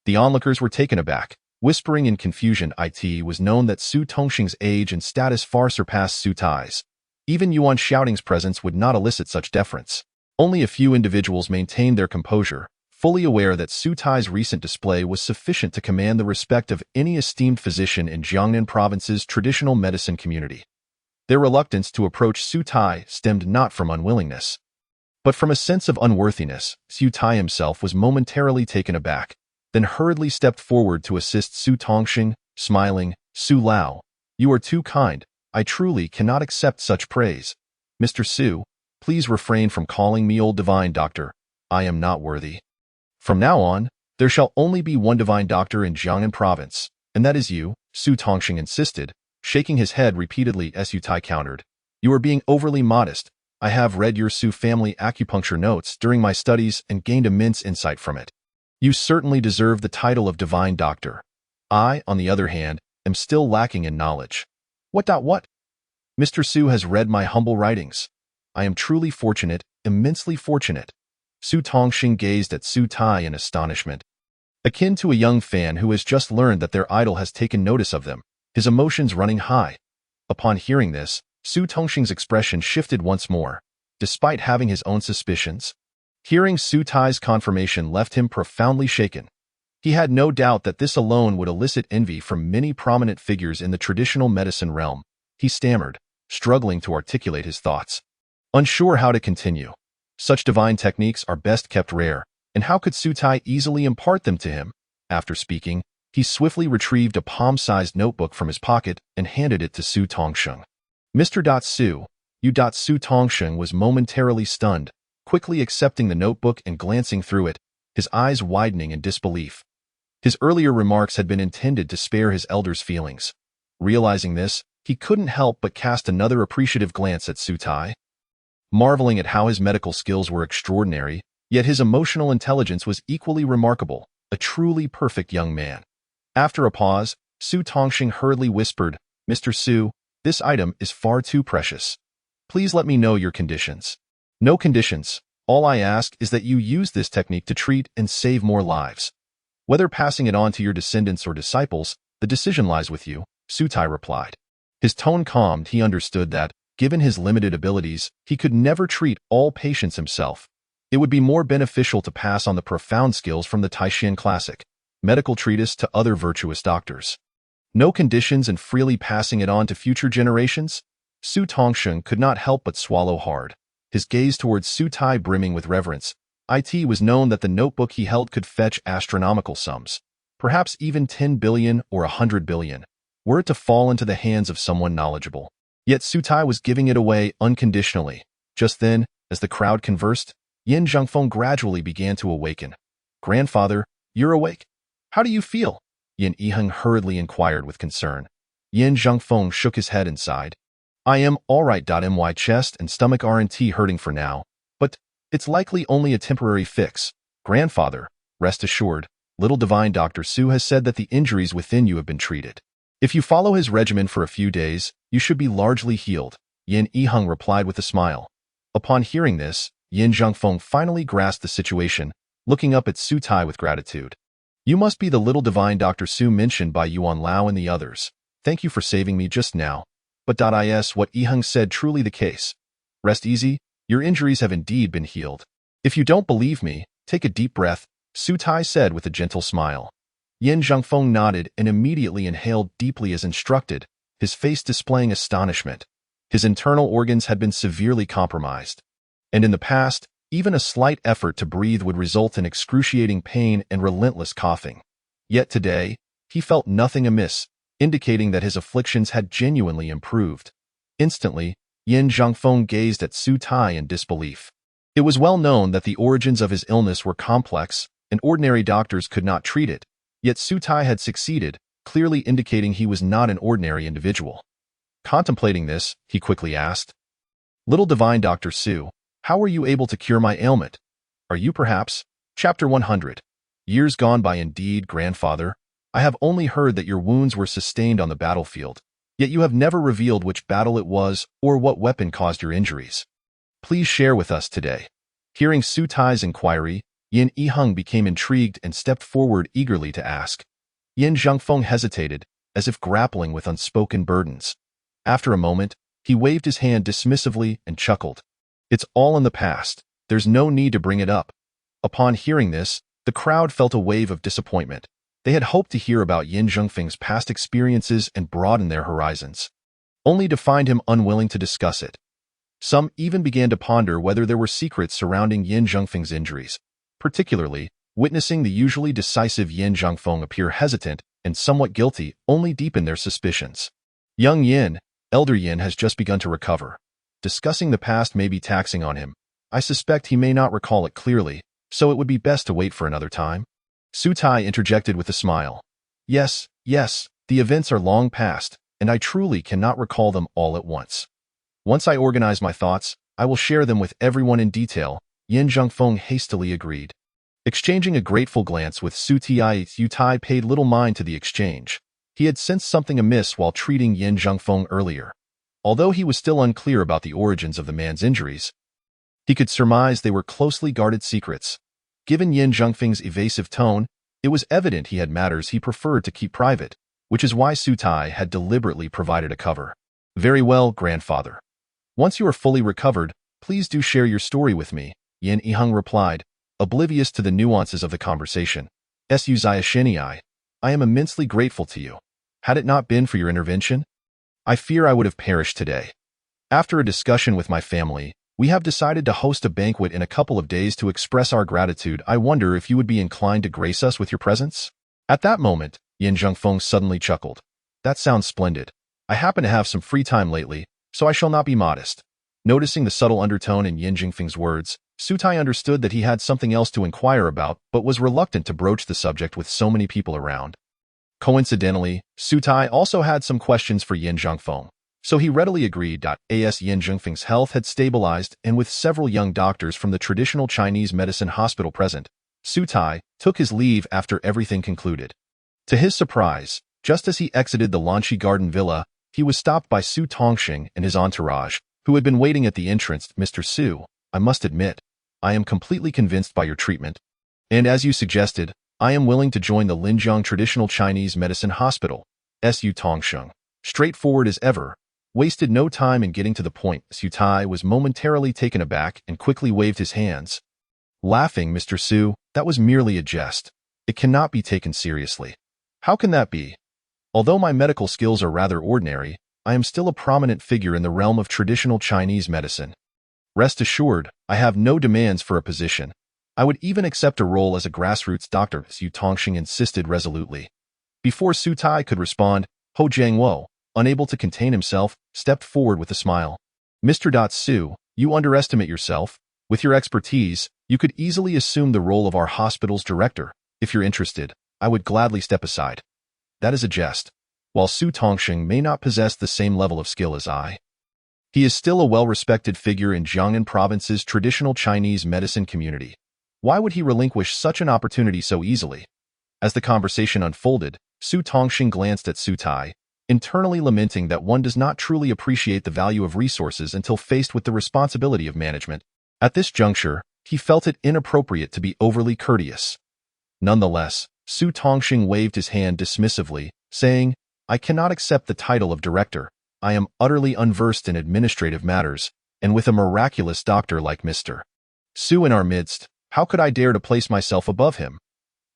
the onlookers were taken aback, whispering in confusion. It was known that Su Tongxing's age and status far surpassed Su Tai's. Even Yuan Shouting's presence would not elicit such deference. Only a few individuals maintained their composure, fully aware that Su Tai's recent display was sufficient to command the respect of any esteemed physician in Jiangnan Province's traditional medicine community. Their reluctance to approach Su Tai stemmed not from unwillingness, but from a sense of unworthiness. Su Tai himself was momentarily taken aback, then hurriedly stepped forward to assist Su Tongxing, smiling. "Su Lao, you are too kind. I truly cannot accept such praise. Mr. Su, please refrain from calling me old divine doctor. I am not worthy. From now on, there shall only be one divine doctor in Jiangnan Province, and that is you," Su Tongxing insisted, shaking his head repeatedly. Su Tai countered. "You are being overly modest. I have read your Su family acupuncture notes during my studies and gained immense insight from it. You certainly deserve the title of divine doctor. I, on the other hand, am still lacking in knowledge." What? "Mr. Su has read my humble writings. I am truly fortunate, immensely fortunate." Su Tongxing gazed at Su Tai in astonishment. Akin to a young fan who has just learned that their idol has taken notice of them, his emotions running high. Upon hearing this, Su Tongxing's expression shifted once more, despite having his own suspicions. Hearing Su Tai's confirmation left him profoundly shaken. He had no doubt that this alone would elicit envy from many prominent figures in the traditional medicine realm. He stammered, struggling to articulate his thoughts, unsure how to continue. Such divine techniques are best kept rare, and how could Su Tai easily impart them to him? After speaking, he swiftly retrieved a palm-sized notebook from his pocket and handed it to Su Tongxing. "Mr. Su, you." Su Tongxing was momentarily stunned, quickly accepting the notebook and glancing through it, his eyes widening in disbelief. His earlier remarks had been intended to spare his elder's feelings. Realizing this, he couldn't help but cast another appreciative glance at Su Tai. Marveling at how his medical skills were extraordinary, yet his emotional intelligence was equally remarkable, a truly perfect young man. After a pause, Su Tongxing hurriedly whispered, "Mr. Su, this item is far too precious. Please let me know your conditions." "No conditions. All I ask is that you use this technique to treat and save more lives. Whether passing it on to your descendants or disciples, the decision lies with you," Su Tai replied. His tone calmed. He understood that, given his limited abilities, he could never treat all patients himself. It would be more beneficial to pass on the profound skills from the Taishan classic medical treatise to other virtuous doctors. No conditions and freely passing it on to future generations? Su Tongxing could not help but swallow hard, his gaze towards Su Tai brimming with reverence. It was known that the notebook he held could fetch astronomical sums, perhaps even 10 billion or 100 billion, were it to fall into the hands of someone knowledgeable. Yet Su Tai was giving it away unconditionally. Just then, as the crowd conversed, Yin Zhengfeng gradually began to awaken. "Grandfather, you're awake? How do you feel?" Yin Yiheng hurriedly inquired with concern. Yin Zhengfeng shook his head and sighed. "I am all right. My chest and stomach aren't hurting for now, but it's likely only a temporary fix. Grandfather, rest assured, little divine Dr. Su has said that the injuries within you have been treated. If you follow his regimen for a few days, you should be largely healed," Yin Yiheng replied with a smile. Upon hearing this, Yin Zhengfeng finally grasped the situation, looking up at Su Tai with gratitude. "You must be the little divine Dr. Su mentioned by Yuan Lao and the others. Thank you for saving me just now." But is what Yiheng said truly the case? Rest easy, your injuries have indeed been healed. If you don't believe me, take a deep breath, Su Tai said with a gentle smile. Yin Zhongfeng nodded and immediately inhaled deeply as instructed, his face displaying astonishment. His internal organs had been severely compromised. And in the past, even a slight effort to breathe would result in excruciating pain and relentless coughing. Yet today, he felt nothing amiss, indicating that his afflictions had genuinely improved. Instantly, Yin Zhongfeng gazed at Su Tai in disbelief. It was well known that the origins of his illness were complex, and ordinary doctors could not treat it, yet Su Tai had succeeded, clearly indicating he was not an ordinary individual. Contemplating this, he quickly asked, "Little divine Dr. Su, how were you able to cure my ailment? Are you perhaps?" Chapter 100. Years gone by indeed, grandfather. I have only heard that your wounds were sustained on the battlefield, yet you have never revealed which battle it was or what weapon caused your injuries. Please share with us today. Hearing Su Tai's inquiry, Yin Yiheng became intrigued and stepped forward eagerly to ask. Yin Zhongfeng hesitated, as if grappling with unspoken burdens. After a moment, he waved his hand dismissively and chuckled. It's all in the past. There's no need to bring it up. Upon hearing this, the crowd felt a wave of disappointment. They had hoped to hear about Yin Zhongfeng's past experiences and broaden their horizons, only to find him unwilling to discuss it. Some even began to ponder whether there were secrets surrounding Yin Zhongfeng's injuries. Particularly, witnessing the usually decisive Yin Zhongfeng appear hesitant and somewhat guilty only deepened their suspicions. Young Yin, Elder Yin has just begun to recover. Discussing the past may be taxing on him. I suspect he may not recall it clearly, so it would be best to wait for another time. Su Tai interjected with a smile. Yes, the events are long past, and I truly cannot recall them all at once. Once I organize my thoughts, I will share them with everyone in detail, Yin Zhongfeng hastily agreed. Exchanging a grateful glance with Su Tai paid little mind to the exchange. He had sensed something amiss while treating Yin Zhongfeng earlier. Although he was still unclear about the origins of the man's injuries, he could surmise they were closely guarded secrets. Given Yin Zhongfeng's evasive tone, it was evident he had matters he preferred to keep private, which is why Su Tai had deliberately provided a cover. Very well, grandfather. Once you are fully recovered, please do share your story with me, Yin Yiheng replied, oblivious to the nuances of the conversation. Su Zai, I am immensely grateful to you. Had it not been for your intervention, I fear I would have perished today. After a discussion with my family, we have decided to host a banquet in a couple of days to express our gratitude. I wonder if you would be inclined to grace us with your presence? At that moment, Yin Zhongfeng suddenly chuckled. That sounds splendid. I happen to have some free time lately, so I shall not be modest. Noticing the subtle undertone in Yin Zhongfeng's words, Su Tai understood that he had something else to inquire about but was reluctant to broach the subject with so many people around. Coincidentally, Su Tai also had some questions for Yin Zhongfeng, so he readily agreed. As Yin Zhongfeng's health had stabilized and with several young doctors from the traditional Chinese medicine hospital present, Su Tai took his leave after everything concluded. To his surprise, just as he exited the Lanchi Garden Villa, he was stopped by Su Tongxing and his entourage, who had been waiting at the entrance. Mr. Su, I must admit, I am completely convinced by your treatment. And as you suggested, I am willing to join the Linjiang Traditional Chinese Medicine Hospital. Su Tongxing, straightforward as ever, wasted no time in getting to the point. Su Tai was momentarily taken aback and quickly waved his hands. Laughing, Mr. Su, that was merely a jest. It cannot be taken seriously. How can that be? Although my medical skills are rather ordinary, I am still a prominent figure in the realm of traditional Chinese medicine. Rest assured, I have no demands for a position. I would even accept a role as a grassroots doctor, Su Tongxing insisted resolutely. Before Su Tai could respond, Ho Jiangwo, unable to contain himself, stepped forward with a smile. Mr. Su, you underestimate yourself. With your expertise, you could easily assume the role of our hospital's director. If you're interested, I would gladly step aside. That is a jest. While Su Tongxing may not possess the same level of skill as I, he is still a well-respected figure in Jiangnan Province's traditional Chinese medicine community. Why would he relinquish such an opportunity so easily? As the conversation unfolded, Su Tongxing glanced at Su Tai, internally lamenting that one does not truly appreciate the value of resources until faced with the responsibility of management. At this juncture, he felt it inappropriate to be overly courteous. Nonetheless, Su Tongxing waved his hand dismissively, saying, I cannot accept the title of director. I am utterly unversed in administrative matters. And with a miraculous doctor like Mr. Su in our midst, how could I dare to place myself above him?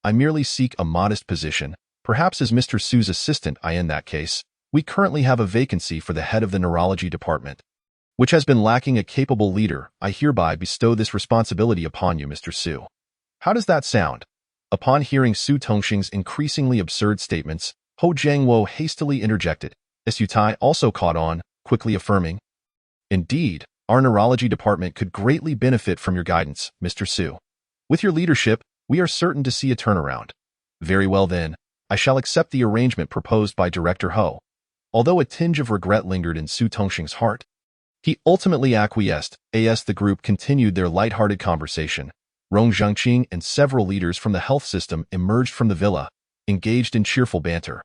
I merely seek a modest position, perhaps as Mr. Su's assistant. In that case, we currently have a vacancy for the head of the neurology department, which has been lacking a capable leader. I hereby bestow this responsibility upon you, Mr. Su. How does that sound? Upon hearing Su Tongxing's increasingly absurd statements, Ho Jiangwo hastily interjected. Su Tai also caught on, quickly affirming, "Indeed, our neurology department could greatly benefit from your guidance, Mr. Su. With your leadership, we are certain to see a turnaround." Very well then, I shall accept the arrangement proposed by Director Ho. Although a tinge of regret lingered in Su Tongxing's heart, he ultimately acquiesced. As the group continued their light-hearted conversation, Rong Zhengqing and several leaders from the health system emerged from the villa, engaged in cheerful banter.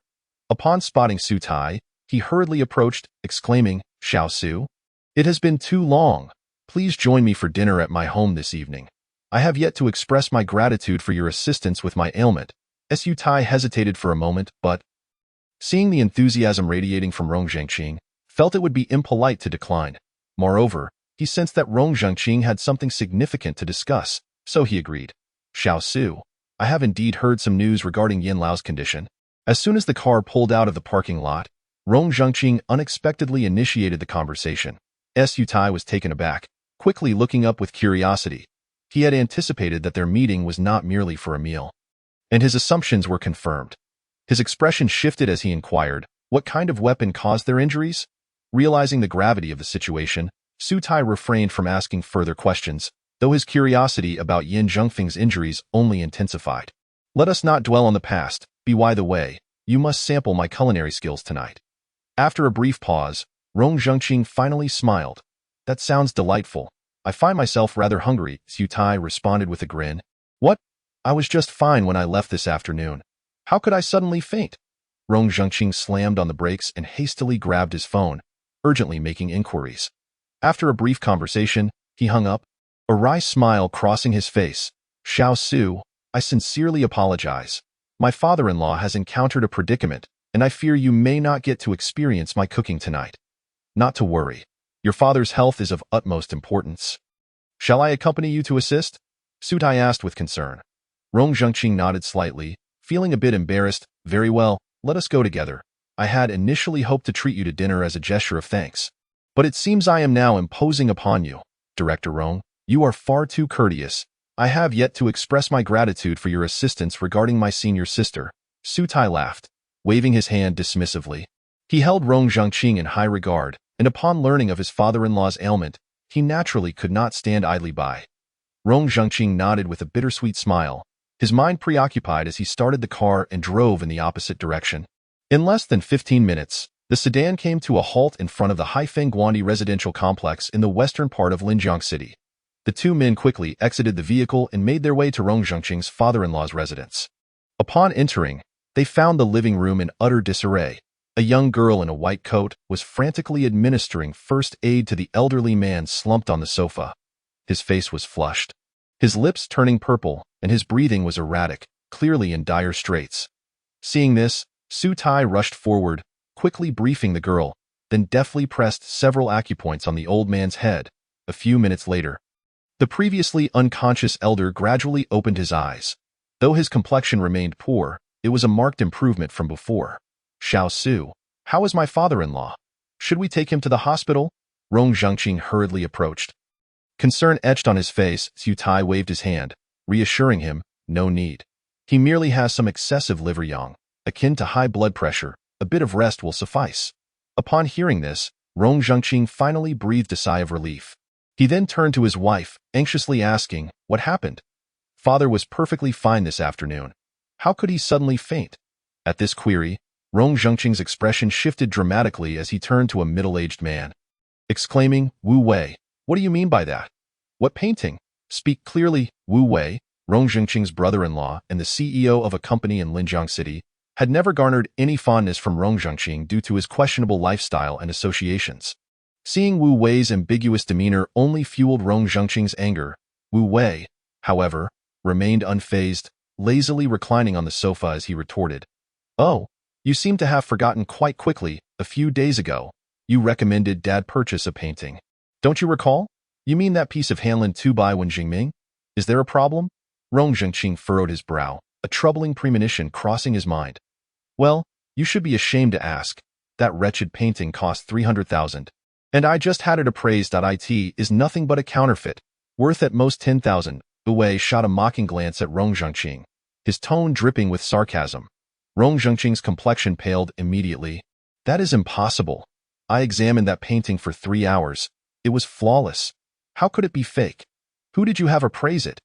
Upon spotting Su Tai, he hurriedly approached, exclaiming, "Xiao Su? It has been too long. Please join me for dinner at my home this evening. I have yet to express my gratitude for your assistance with my ailment." Su Tai hesitated for a moment, but, seeing the enthusiasm radiating from Rong Zhengqing, felt it would be impolite to decline. Moreover, he sensed that Rong Zhengqing had something significant to discuss, so he agreed. "Xiao Su, I have indeed heard some news regarding Yin Lao's condition." As soon as the car pulled out of the parking lot, Rong Zhengqing unexpectedly initiated the conversation. Su Tai was taken aback, quickly looking up with curiosity. He had anticipated that their meeting was not merely for a meal, and his assumptions were confirmed. His expression shifted as he inquired, what kind of weapon caused their injuries? Realizing the gravity of the situation, Su Tai refrained from asking further questions, though his curiosity about Yin Zhengfeng's injuries only intensified. "Let us not dwell on the past. By the way, you must sample my culinary skills tonight." After a brief pause, Rong Zhengqing finally smiled. "That sounds delightful. I find myself rather hungry," Su Tai responded with a grin. "What? I was just fine when I left this afternoon. How could I suddenly faint?" Rong Zhengqing slammed on the brakes and hastily grabbed his phone, urgently making inquiries. After a brief conversation, he hung up, a wry smile crossing his face. "Xiao Su, I sincerely apologize. My father-in-law has encountered a predicament, and I fear you may not get to experience my cooking tonight." "Not to worry. Your father's health is of utmost importance." "Shall I accompany you to assist?" Su Tai asked with concern. Rong Zhengqing nodded slightly, feeling a bit embarrassed. "Very well, let us go together. I had initially hoped to treat you to dinner as a gesture of thanks, but it seems I am now imposing upon you. Director Rong, you are far too courteous. I have yet to express my gratitude for your assistance regarding my senior sister." Su Tai laughed, waving his hand dismissively. He held Rong Zhengqing in high regard, and upon learning of his father-in-law's ailment, he naturally could not stand idly by. Rong Zhengqing nodded with a bittersweet smile, his mind preoccupied as he started the car and drove in the opposite direction. In less than 15 minutes, the sedan came to a halt in front of the Haifeng Guandi residential complex in the western part of Linjiang City. The two men quickly exited the vehicle and made their way to Rong Zhengqing's father-in-law's residence. Upon entering, they found the living room in utter disarray. A young girl in a white coat was frantically administering first aid to the elderly man slumped on the sofa. His face was flushed, his lips turning purple, and his breathing was erratic, clearly in dire straits. Seeing this, Su Tai rushed forward, quickly briefing the girl, then deftly pressed several acupoints on the old man's head. A few minutes later, the previously unconscious elder gradually opened his eyes. Though his complexion remained poor, it was a marked improvement from before. "Xiao Su, how is my father-in-law? Should we take him to the hospital?" Rong Zhengqing hurriedly approached. Concern etched on his face, Su Tai waved his hand, reassuring him, "No need. He merely has some excessive liver yang, akin to high blood pressure. A bit of rest will suffice." Upon hearing this, Rong Zhengqing finally breathed a sigh of relief. He then turned to his wife, anxiously asking, "What happened? Father was perfectly fine this afternoon. How could he suddenly faint?" At this query, Rong Zhengqing's expression shifted dramatically as he turned to a middle-aged man, exclaiming, "Wu Wei, what do you mean by that? What painting? Speak clearly." Wu Wei, Rong Zhengqing's brother-in-law and the CEO of a company in Linjiang City, had never garnered any fondness from Rong Zhengqing due to his questionable lifestyle and associations. Seeing Wu Wei's ambiguous demeanor only fueled Rong Zhengqing's anger. Wu Wei, however, remained unfazed, lazily reclining on the sofa as he retorted, "Oh, you seem to have forgotten quite quickly. A few days ago, you recommended Dad purchase a painting." Don't you recall? You mean that piece of Hanlin 2 by Wen Jingming? Is there a problem? Rong Zhengqing furrowed his brow, a troubling premonition crossing his mind. Well, you should be ashamed to ask. That wretched painting cost 300,000. And I just had it appraised. It is nothing but a counterfeit, worth at most 10,000. Wei shot a mocking glance at Rong Zhengqing, his tone dripping with sarcasm. Rong Zhengqing's complexion paled immediately. That is impossible. I examined that painting for 3 hours. It was flawless. How could it be fake? Who did you have appraise it?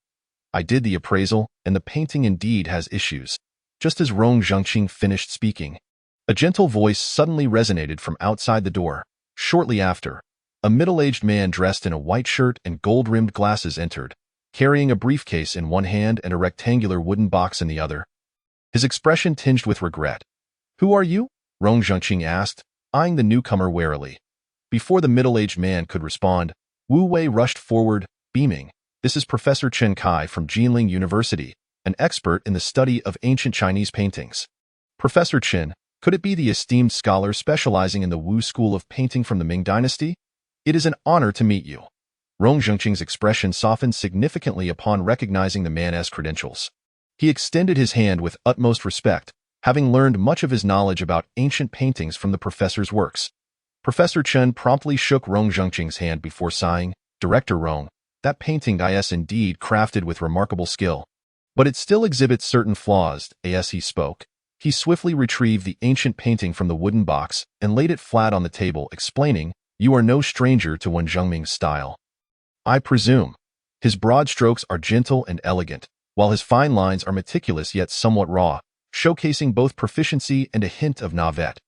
I did the appraisal, and the painting indeed has issues. Just as Rong Zhengqing finished speaking, a gentle voice suddenly resonated from outside the door. Shortly after, a middle-aged man dressed in a white shirt and gold-rimmed glasses entered, carrying a briefcase in one hand and a rectangular wooden box in the other. His expression tinged with regret. Who are you? Rong Zhengqing asked, eyeing the newcomer warily. Before the middle-aged man could respond, Wu Wei rushed forward, beaming. This is Professor Chen Kai from Jinling University, an expert in the study of ancient Chinese paintings. Professor Chen, could it be the esteemed scholar specializing in the Wu school of painting from the Ming Dynasty? It is an honor to meet you. Rong Zhengqing's expression softened significantly upon recognizing the man's credentials. He extended his hand with utmost respect, having learned much of his knowledge about ancient paintings from the professor's works. Professor Chen promptly shook Rong Zhengqing's hand before sighing, Director Rong, that painting is indeed crafted with remarkable skill. But it still exhibits certain flaws. As he spoke, he swiftly retrieved the ancient painting from the wooden box and laid it flat on the table, explaining, You are no stranger to Wen Zhengming's style. I presume. His broad strokes are gentle and elegant, while his fine lines are meticulous yet somewhat raw, showcasing both proficiency and a hint of naivete.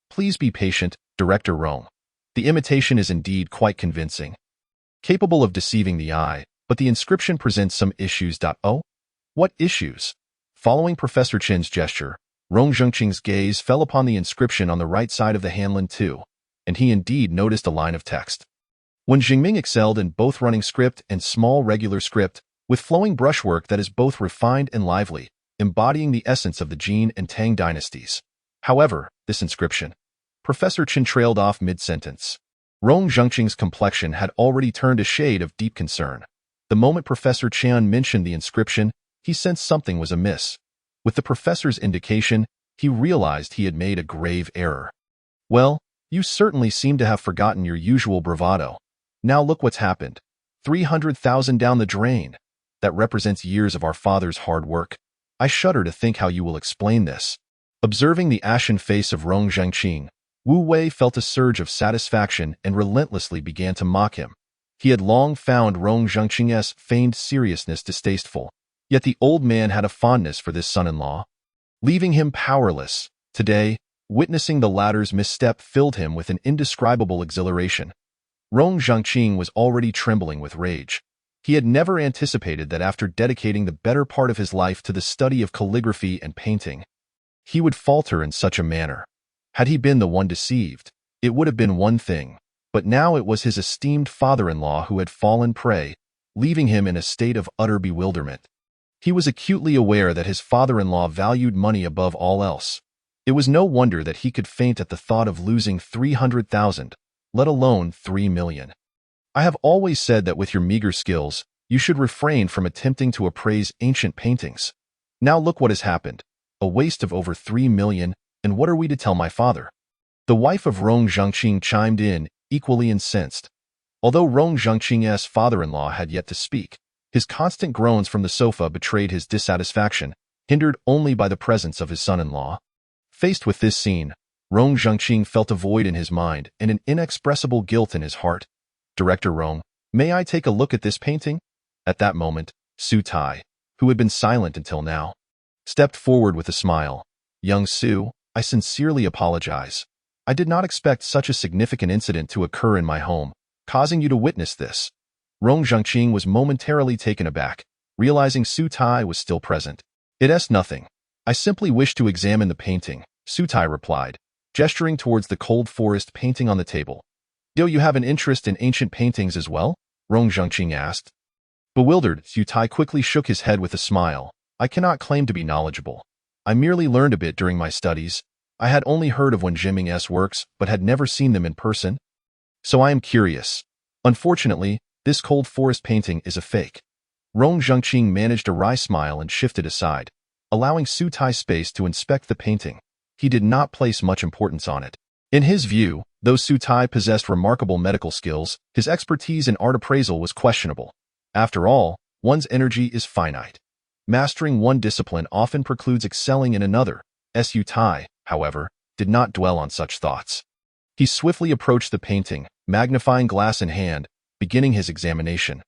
Please be patient, Director Rong. The imitation is indeed quite convincing. Capable of deceiving the eye, but the inscription presents some issues. Oh? What issues? Following Professor Chen's gesture, Rong Zhengqing's gaze fell upon the inscription on the right side of the Hanlin 2, and he indeed noticed a line of text. Wen Jingming excelled in both running script and small regular script, with flowing brushwork that is both refined and lively, embodying the essence of the Jin and Tang dynasties. However, this inscription. Professor Chen trailed off mid-sentence. Rong Zhengqing's complexion had already turned a shade of deep concern. The moment Professor Chen mentioned the inscription, he sensed something was amiss. With the professor's indication, he realized he had made a grave error. Well, you certainly seem to have forgotten your usual bravado. Now look what's happened. 300,000 down the drain. That represents years of our father's hard work. I shudder to think how you will explain this. Observing the ashen face of Rong Zhengqing, Wu Wei felt a surge of satisfaction and relentlessly began to mock him. He had long found Rong Zhengqing's feigned seriousness distasteful, yet the old man had a fondness for this son-in-law. Leaving him powerless, today, witnessing the latter's misstep filled him with an indescribable exhilaration. Rong Zhengqing was already trembling with rage. He had never anticipated that after dedicating the better part of his life to the study of calligraphy and painting, he would falter in such a manner. Had he been the one deceived, it would have been one thing, but now it was his esteemed father-in-law who had fallen prey, leaving him in a state of utter bewilderment. He was acutely aware that his father-in-law valued money above all else. It was no wonder that he could faint at the thought of losing 300,000, let alone 3 million. I have always said that with your meager skills, you should refrain from attempting to appraise ancient paintings. Now look what has happened. A waste of over 3 million, and what are we to tell my father? The wife of Rong Zhengqing chimed in, equally incensed. Although Rong Zhengqing's father-in-law had yet to speak, his constant groans from the sofa betrayed his dissatisfaction, hindered only by the presence of his son-in-law. Faced with this scene, Rong Zhengqing felt a void in his mind and an inexpressible guilt in his heart. Director Rong, may I take a look at this painting? At that moment, Su Tai, who had been silent until now, stepped forward with a smile. Young Su, I sincerely apologize. I did not expect such a significant incident to occur in my home, causing you to witness this. Rong Zhengqing was momentarily taken aback, realizing Su Tai was still present. It's nothing. I simply wish to examine the painting, Su Tai replied, gesturing towards the cold forest painting on the table. Do you have an interest in ancient paintings as well? Rong Zhengqing asked. Bewildered, Su Tai quickly shook his head with a smile. I cannot claim to be knowledgeable. I merely learned a bit during my studies. I had only heard of Wen Zhengming's works, but had never seen them in person. So I am curious. Unfortunately, this cold forest painting is a fake. Rong Zhengqing managed a wry smile and shifted aside, allowing Su Tai space to inspect the painting. He did not place much importance on it. In his view, though Su Tai possessed remarkable medical skills, his expertise in art appraisal was questionable. After all, one's energy is finite. Mastering one discipline often precludes excelling in another. Su Tai, however, did not dwell on such thoughts. He swiftly approached the painting, magnifying glass in hand, beginning his examination.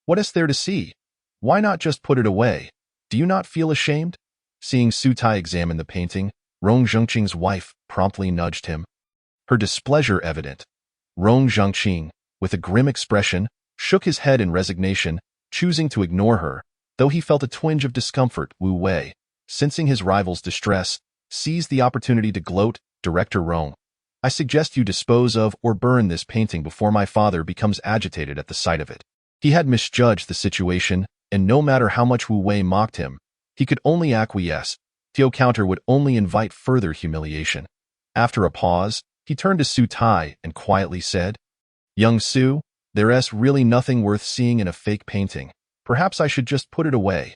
What is there to see? Why not just put it away? Do you not feel ashamed? Seeing Su Tai examine the painting, Rong Zhengqing's wife promptly nudged him. Her displeasure evident. Rong Zhengqing, with a grim expression, shook his head in resignation, choosing to ignore her, though he felt a twinge of discomfort. Wu Wei, sensing his rival's distress, seized the opportunity to gloat. Director Rong, I suggest you dispose of or burn this painting before my father becomes agitated at the sight of it. He had misjudged the situation, and no matter how much Wu Wei mocked him, he could only acquiesce. Tio counter would only invite further humiliation. After a pause, he turned to Su Tai and quietly said, Young Su, there's really nothing worth seeing in a fake painting. Perhaps I should just put it away.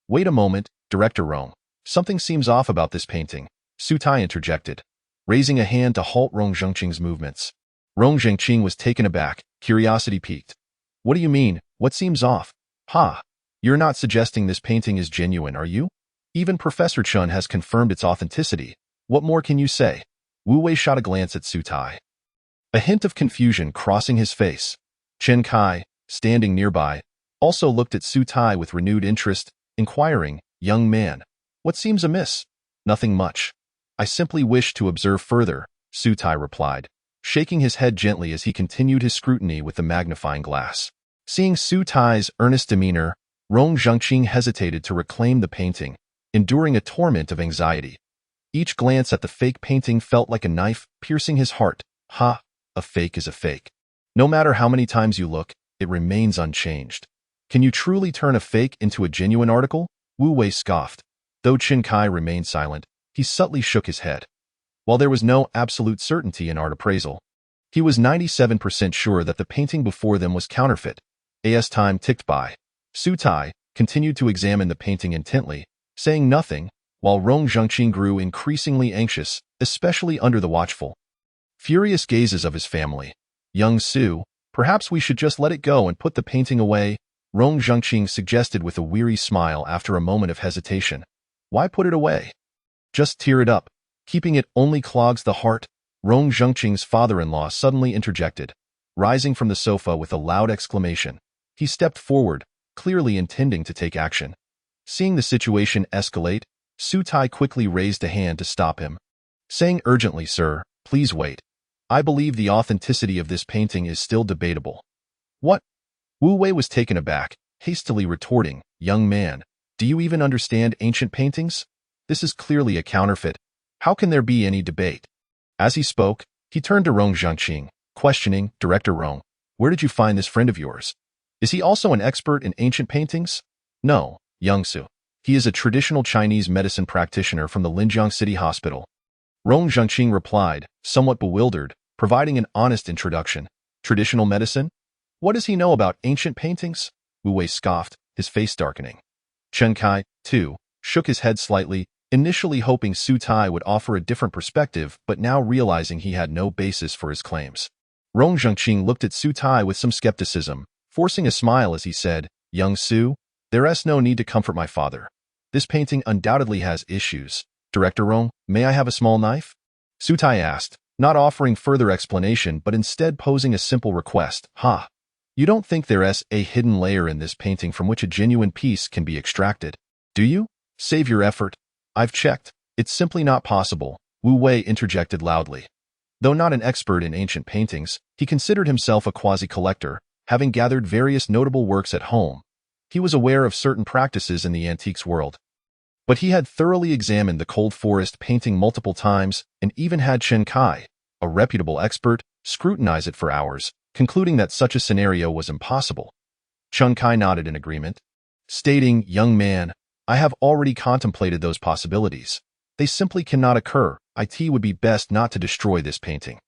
Wait a moment, Director Rong. Something seems off about this painting. Su Tai interjected, raising a hand to halt Rong Zhengqing's movements. Rong Zhengqing was taken aback, curiosity piqued. What do you mean, what seems off? Ha! You're not suggesting this painting is genuine, are you? Even Professor Chun has confirmed its authenticity. What more can you say? Wu Wei shot a glance at Su Tai. A hint of confusion crossing his face. Chen Kai, standing nearby, also looked at Su Tai with renewed interest, inquiring, Young man, what seems amiss? Nothing much. I simply wish to observe further, Su Tai replied, shaking his head gently as he continued his scrutiny with the magnifying glass. Seeing Su Tai's earnest demeanor, Rong Zhengqing hesitated to reclaim the painting, enduring a torment of anxiety. Each glance at the fake painting felt like a knife piercing his heart. Ha! A fake is a fake. No matter how many times you look, it remains unchanged. Can you truly turn a fake into a genuine article? Wu Wei scoffed. Though Chen Kai remained silent, he subtly shook his head. While there was no absolute certainty in art appraisal, he was 97% sure that the painting before them was counterfeit. As time ticked by, Su Tai continued to examine the painting intently, saying nothing, while Rong Zhengqing grew increasingly anxious, especially under the watchful, furious gazes of his family. Young Su, perhaps we should just let it go and put the painting away, Rong Zhengqing suggested with a weary smile after a moment of hesitation. Why put it away? Just tear it up. Keeping it only clogs the heart, Rong Zhengqing's father-in-law suddenly interjected, rising from the sofa with a loud exclamation. He stepped forward, clearly intending to take action. Seeing the situation escalate, Su Tai quickly raised a hand to stop him, saying urgently, Sir, please wait. I believe the authenticity of this painting is still debatable. What? Wu Wei was taken aback, hastily retorting, Young man, do you even understand ancient paintings? This is clearly a counterfeit. How can there be any debate? As he spoke, he turned to Rong Zhengqing, questioning, Director Rong, where did you find this friend of yours? Is he also an expert in ancient paintings? No, Young Su. He is a traditional Chinese medicine practitioner from the Linjiang City Hospital. Rong Zhengqing replied, somewhat bewildered, providing an honest introduction. Traditional medicine? What does he know about ancient paintings? Wu Wei scoffed, his face darkening. Chen Kai, too, shook his head slightly, initially hoping Su Tai would offer a different perspective but now realizing he had no basis for his claims. Rong Zhengqing looked at Su Tai with some skepticism, forcing a smile as he said, Young Su, there's no need to comfort my father. This painting undoubtedly has issues. Director Rong, may I have a small knife? Su Tai asked, not offering further explanation but instead posing a simple request. Ha! You don't think there's a hidden layer in this painting from which a genuine piece can be extracted, do you? Save your effort. I've checked. It's simply not possible, Wu Wei interjected loudly. Though not an expert in ancient paintings, he considered himself a quasi-collector, having gathered various notable works at home. He was aware of certain practices in the antiques world. But he had thoroughly examined the cold forest painting multiple times and even had Chen Kai, a reputable expert, scrutinize it for hours, concluding that such a scenario was impossible. Chen Kai nodded in agreement, stating, Young man, I have already contemplated those possibilities. They simply cannot occur. It would be best not to destroy this painting.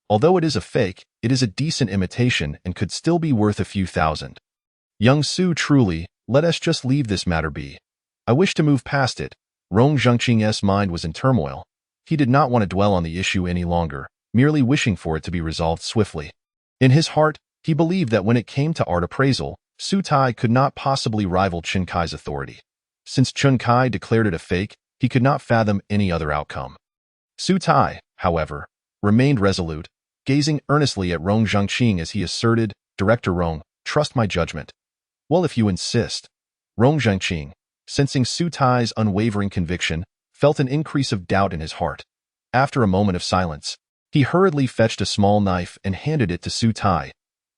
Although it is a fake, it is a decent imitation and could still be worth a few thousand. Young Su, truly, let us just leave this matter be. I wish to move past it. Rong Zhengqing's mind was in turmoil. He did not want to dwell on the issue any longer, merely wishing for it to be resolved swiftly. In his heart, he believed that when it came to art appraisal, Su Tai could not possibly rival Chen Kai's authority. Since Chen Kai declared it a fake, he could not fathom any other outcome. Su Tai, however, remained resolute, gazing earnestly at Rong Zhengqing as he asserted, "Director Rong, trust my judgment." "Well, if you insist." Rong Zhengqing, sensing Su Tai's unwavering conviction, felt an increase of doubt in his heart. After a moment of silence, he hurriedly fetched a small knife and handed it to Su Tai.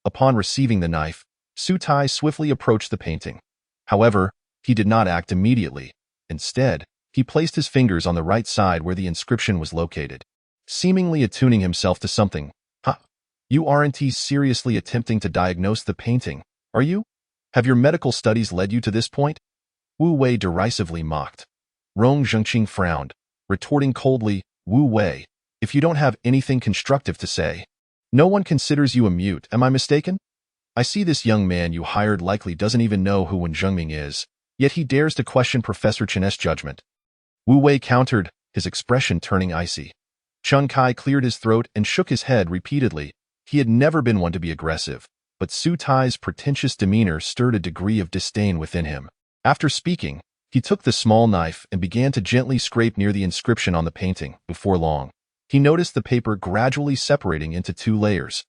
Upon receiving the knife, Su Tai swiftly approached the painting. However, he did not act immediately. Instead, he placed his fingers on the right side where the inscription was located, seemingly attuning himself to something. "Ha! You aren't seriously attempting to diagnose the painting, are you? Have your medical studies led you to this point?" Wu Wei derisively mocked. Rong Zhengqing frowned, retorting coldly, "Wu Wei, if you don't have anything constructive to say, no one considers you a mute, am I mistaken? I see this young man you hired likely doesn't even know who Wen Zhengming is, yet he dares to question Professor Chen's judgment." Wu Wei countered, his expression turning icy. Chen Kai cleared his throat and shook his head repeatedly. He had never been one to be aggressive, but Su Tai's pretentious demeanor stirred a degree of disdain within him. After speaking, he took the small knife and began to gently scrape near the inscription on the painting. Before long, he noticed the paper gradually separating into two layers.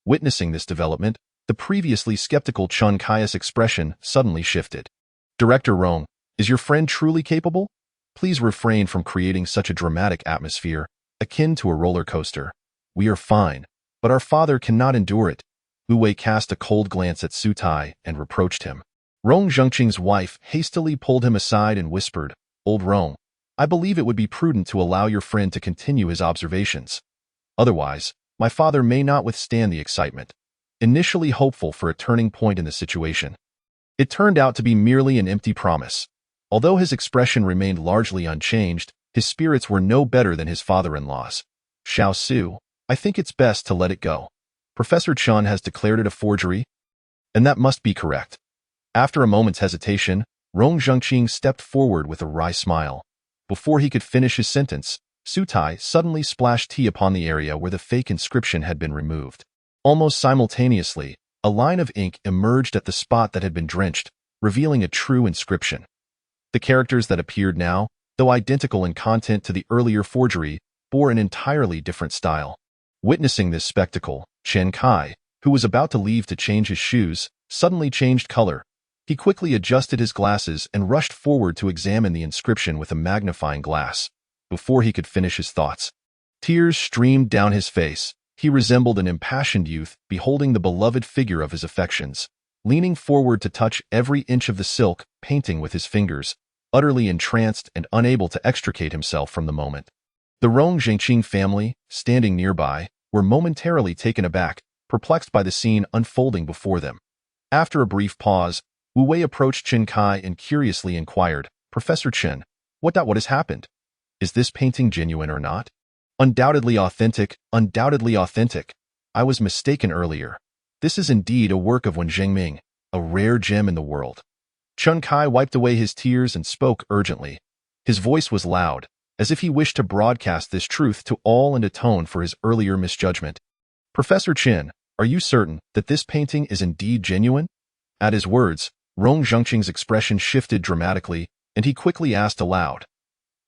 Witnessing this development, the previously skeptical Chen Kai's expression suddenly shifted. "Director Rong, is your friend truly capable? Please refrain from creating such a dramatic atmosphere, akin to a roller coaster. We are fine, but our father cannot endure it." Wu Wei cast a cold glance at Su Tai and reproached him. Rong Zhengqing's wife hastily pulled him aside and whispered, "Old Rong, I believe it would be prudent to allow your friend to continue his observations. Otherwise, my father may not withstand the excitement." Initially hopeful for a turning point in the situation, it turned out to be merely an empty promise. Although his expression remained largely unchanged, his spirits were no better than his father-in-law's. "Xiao Su, I think it's best to let it go. Professor Chen has declared it a forgery, and that must be correct." After a moment's hesitation, Rong Zhengqing stepped forward with a wry smile. Before he could finish his sentence, Su Tai suddenly splashed tea upon the area where the fake inscription had been removed. Almost simultaneously, a line of ink emerged at the spot that had been drenched, revealing a true inscription. The characters that appeared now, though identical in content to the earlier forgery, bore an entirely different style. Witnessing this spectacle, Chen Kai, who was about to leave to change his shoes, suddenly changed color. He quickly adjusted his glasses and rushed forward to examine the inscription with a magnifying glass. Before he could finish his thoughts, tears streamed down his face. He resembled an impassioned youth beholding the beloved figure of his affections, leaning forward to touch every inch of the silk painting with his fingers, utterly entranced and unable to extricate himself from the moment. The Rong Zhengqing family, standing nearby, were momentarily taken aback, perplexed by the scene unfolding before them. After a brief pause, Wu Wei approached Chen Kai and curiously inquired, "Professor Chen, what has happened? Is this painting genuine or not?" "Undoubtedly authentic, undoubtedly authentic. I was mistaken earlier. This is indeed a work of Wen Zhengming, a rare gem in the world." Chen Kai wiped away his tears and spoke urgently. His voice was loud, as if he wished to broadcast this truth to all and atone for his earlier misjudgment. "Professor Chen, are you certain that this painting is indeed genuine?" At his words, Rong Zhengqing's expression shifted dramatically, and he quickly asked aloud.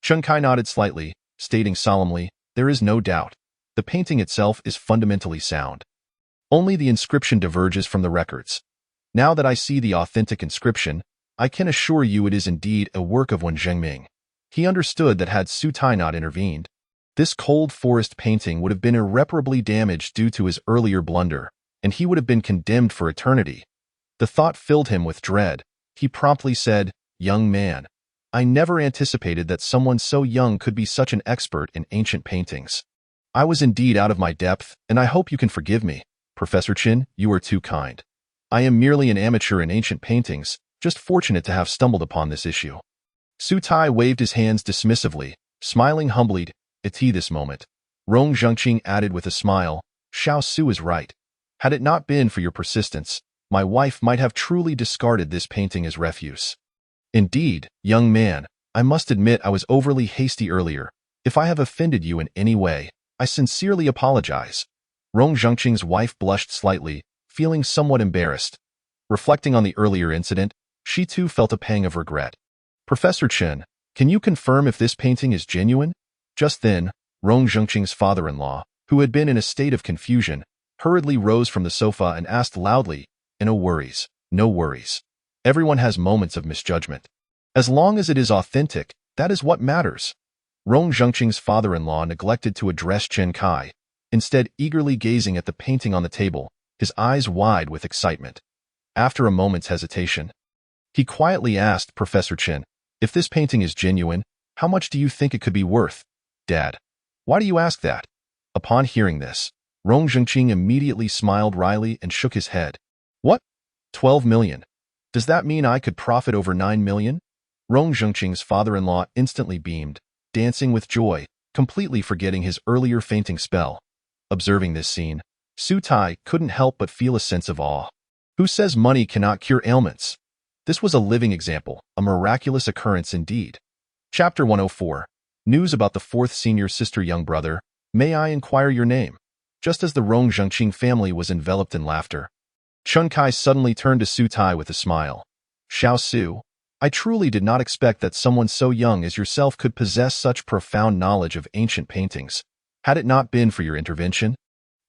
Chen Kai nodded slightly, stating solemnly, "There is no doubt. The painting itself is fundamentally sound. Only the inscription diverges from the records. Now that I see the authentic inscription, I can assure you it is indeed a work of Wen Zhengming." He understood that had Su Tai not intervened, this cold forest painting would have been irreparably damaged due to his earlier blunder, and he would have been condemned for eternity. The thought filled him with dread. He promptly said, "Young man, I never anticipated that someone so young could be such an expert in ancient paintings. I was indeed out of my depth, and I hope you can forgive me. Professor Chen, you are too kind. I am merely an amateur in ancient paintings, just fortunate to have stumbled upon this issue." Su Tai waved his hands dismissively, smiling humbly. "It's he this moment." Rong Zhengqing added with a smile, Xiao Su is right. Had it not been for your persistence, my wife might have truly discarded this painting as refuse. Indeed, young man, I must admit I was overly hasty earlier. If I have offended you in any way, I sincerely apologize. Rong Zhengqing's wife blushed slightly, feeling somewhat embarrassed. Reflecting on the earlier incident, she too felt a pang of regret. Professor Chen, can you confirm if this painting is genuine? Just then, Rong Zhengqing's father-in-law, who had been in a state of confusion, hurriedly rose from the sofa and asked loudly, "No worries, no worries. Everyone has moments of misjudgment. As long as it is authentic, that is what matters." Rong Zhengqing's father-in-law neglected to address Chen Kai, instead eagerly gazing at the painting on the table, his eyes wide with excitement. After a moment's hesitation, he quietly asked Professor Chen, "If this painting is genuine, how much do you think it could be worth?" "Dad, why do you ask that?" Upon hearing this, Rong Zhengqing immediately smiled wryly and shook his head. "What? 12 million? Does that mean I could profit over 9 million? Rong Zhengqing's father-in-law instantly beamed, dancing with joy, completely forgetting his earlier fainting spell. Observing this scene, Su Tai couldn't help but feel a sense of awe. Who says money cannot cure ailments? This was a living example, a miraculous occurrence indeed. Chapter 104. News about the fourth senior sister young brother. May I inquire your name? Just as the Rong Zhengqing family was enveloped in laughter, Chen Kai suddenly turned to Su Tai with a smile. "Xiao Su, I truly did not expect that someone so young as yourself could possess such profound knowledge of ancient paintings. Had it not been for your intervention,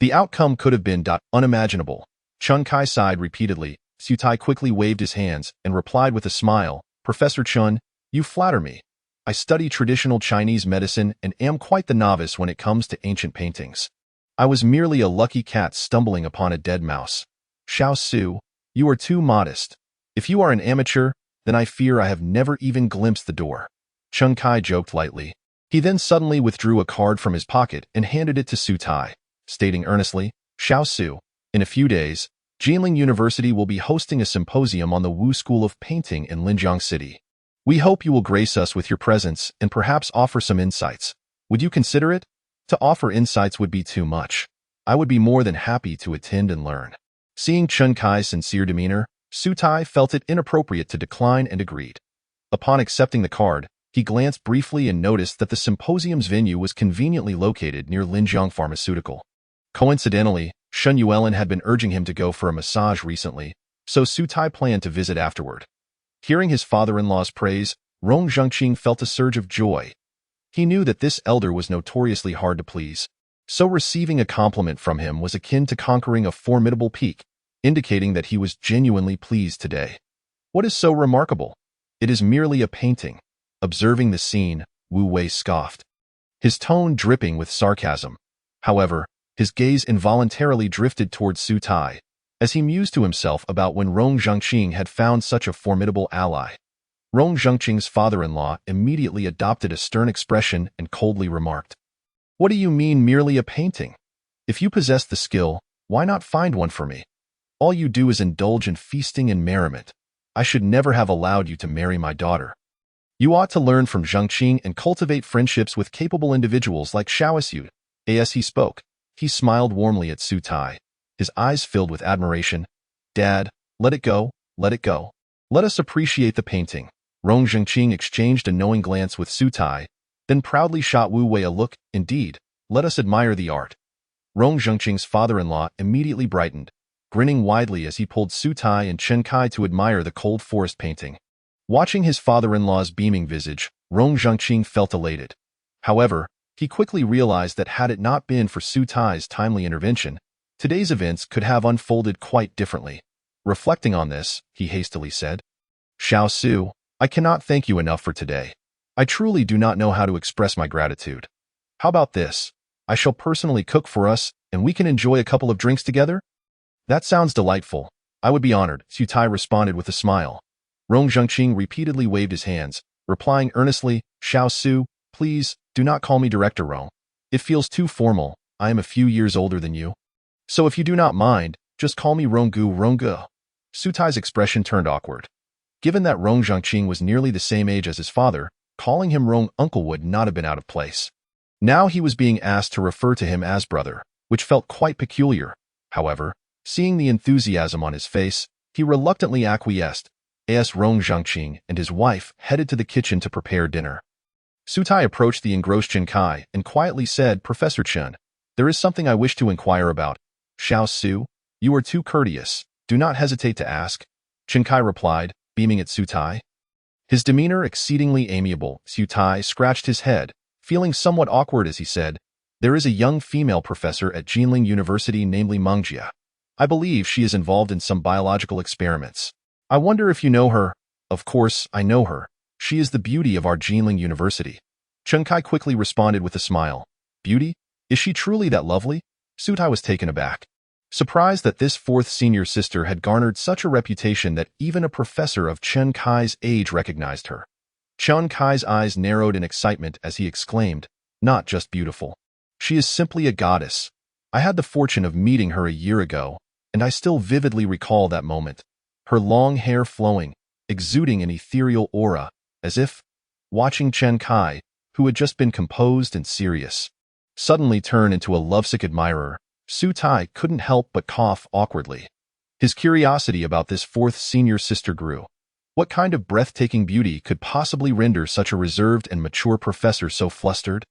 the outcome could have been unimaginable." Chen Kai sighed repeatedly. Su Tai quickly waved his hands and replied with a smile, "Professor Chen, you flatter me. I study traditional Chinese medicine and am quite the novice when it comes to ancient paintings. I was merely a lucky cat stumbling upon a dead mouse. Xiao Su, you are too modest. If you are an amateur, then I fear I have never even glimpsed the door." Chen Kai joked lightly. He then suddenly withdrew a card from his pocket and handed it to Su Tai, stating earnestly, "Xiao Su, in a few days, Jinling University will be hosting a symposium on the Wu School of Painting in Linjiang City. We hope you will grace us with your presence and perhaps offer some insights. Would you consider it? To offer insights would be too much. I would be more than happy to attend and learn." Seeing Chen Kai's sincere demeanor, Su Tai felt it inappropriate to decline and agreed. Upon accepting the card, he glanced briefly and noticed that the symposium's venue was conveniently located near Linjiang Pharmaceutical. Coincidentally, Shen Yuelin had been urging him to go for a massage recently, so Su Tai planned to visit afterward. Hearing his father-in-law's praise, Rong Zhengqing felt a surge of joy. He knew that this elder was notoriously hard to please, so receiving a compliment from him was akin to conquering a formidable peak, indicating that he was genuinely pleased today. What is so remarkable? It is merely a painting. Observing the scene, Wu Wei scoffed, his tone dripping with sarcasm. However, his gaze involuntarily drifted towards Su Tai, as he mused to himself about when Rong Zhengqing had found such a formidable ally. Rong Zhengqing's father-in-law immediately adopted a stern expression and coldly remarked, "What do you mean merely a painting? If you possess the skill, why not find one for me? All you do is indulge in feasting and merriment. I should never have allowed you to marry my daughter. You ought to learn from Zhengqing and cultivate friendships with capable individuals like Xiaosu." As he spoke, he smiled warmly at Su Tai, his eyes filled with admiration. "Dad, let it go, let it go. Let us appreciate the painting." Rong Zhengqing exchanged a knowing glance with Su Tai, then proudly shot Wu Wei a look. "Indeed, let us admire the art." Rong Zhengqing's father-in-law immediately brightened, grinning widely as he pulled Su Tai and Chen Kai to admire the cold forest painting. Watching his father-in-law's beaming visage, Rong Zhengqing felt elated. However, he quickly realized that had it not been for Su Tai's timely intervention, today's events could have unfolded quite differently. Reflecting on this, he hastily said, "Xiao Su, I cannot thank you enough for today. I truly do not know how to express my gratitude. How about this? I shall personally cook for us, and we can enjoy a couple of drinks together?" "That sounds delightful. I would be honored," Su Tai responded with a smile. Rong Zhengqing repeatedly waved his hands, replying earnestly, "Xiao Su, please, do not call me Director Rong. It feels too formal. I am a few years older than you. So if you do not mind, just call me Ronggu." Su Tai's expression turned awkward. Given that Rong Zhengqing was nearly the same age as his father, calling him Rong Uncle would not have been out of place. Now he was being asked to refer to him as brother, which felt quite peculiar. However, seeing the enthusiasm on his face, he reluctantly acquiesced. As Rong Zhangqing and his wife headed to the kitchen to prepare dinner. Sutai approached the engrossed Chen Kai and quietly said, "Professor Chen, there is something I wish to inquire about." "Xiao Su, you are too courteous. Do not hesitate to ask," Chen Kai replied, beaming at Sutai. His demeanor exceedingly amiable, Sutai scratched his head, feeling somewhat awkward as he said, "There is a young female professor at Jinling University, namely Mengjia. I believe she is involved in some biological experiments. I wonder if you know her." "Of course, I know her. She is the beauty of our Jinling University." Chen Kai quickly responded with a smile. "Beauty? Is she truly that lovely?" Sutai was taken aback, surprised that this fourth senior sister had garnered such a reputation that even a professor of Chen Kai's age recognized her. Chen Kai's eyes narrowed in excitement as he exclaimed, "Not just beautiful. She is simply a goddess. I had the fortune of meeting her a year ago, and I still vividly recall that moment. Her long hair flowing, exuding an ethereal aura, as if watching Chen Kai, who had just been composed and serious, suddenly turn into a lovesick admirer. Sutai couldn't help but cough awkwardly. His curiosity about this fourth senior sister grew. What kind of breathtaking beauty could possibly render such a reserved and mature professor so flustered?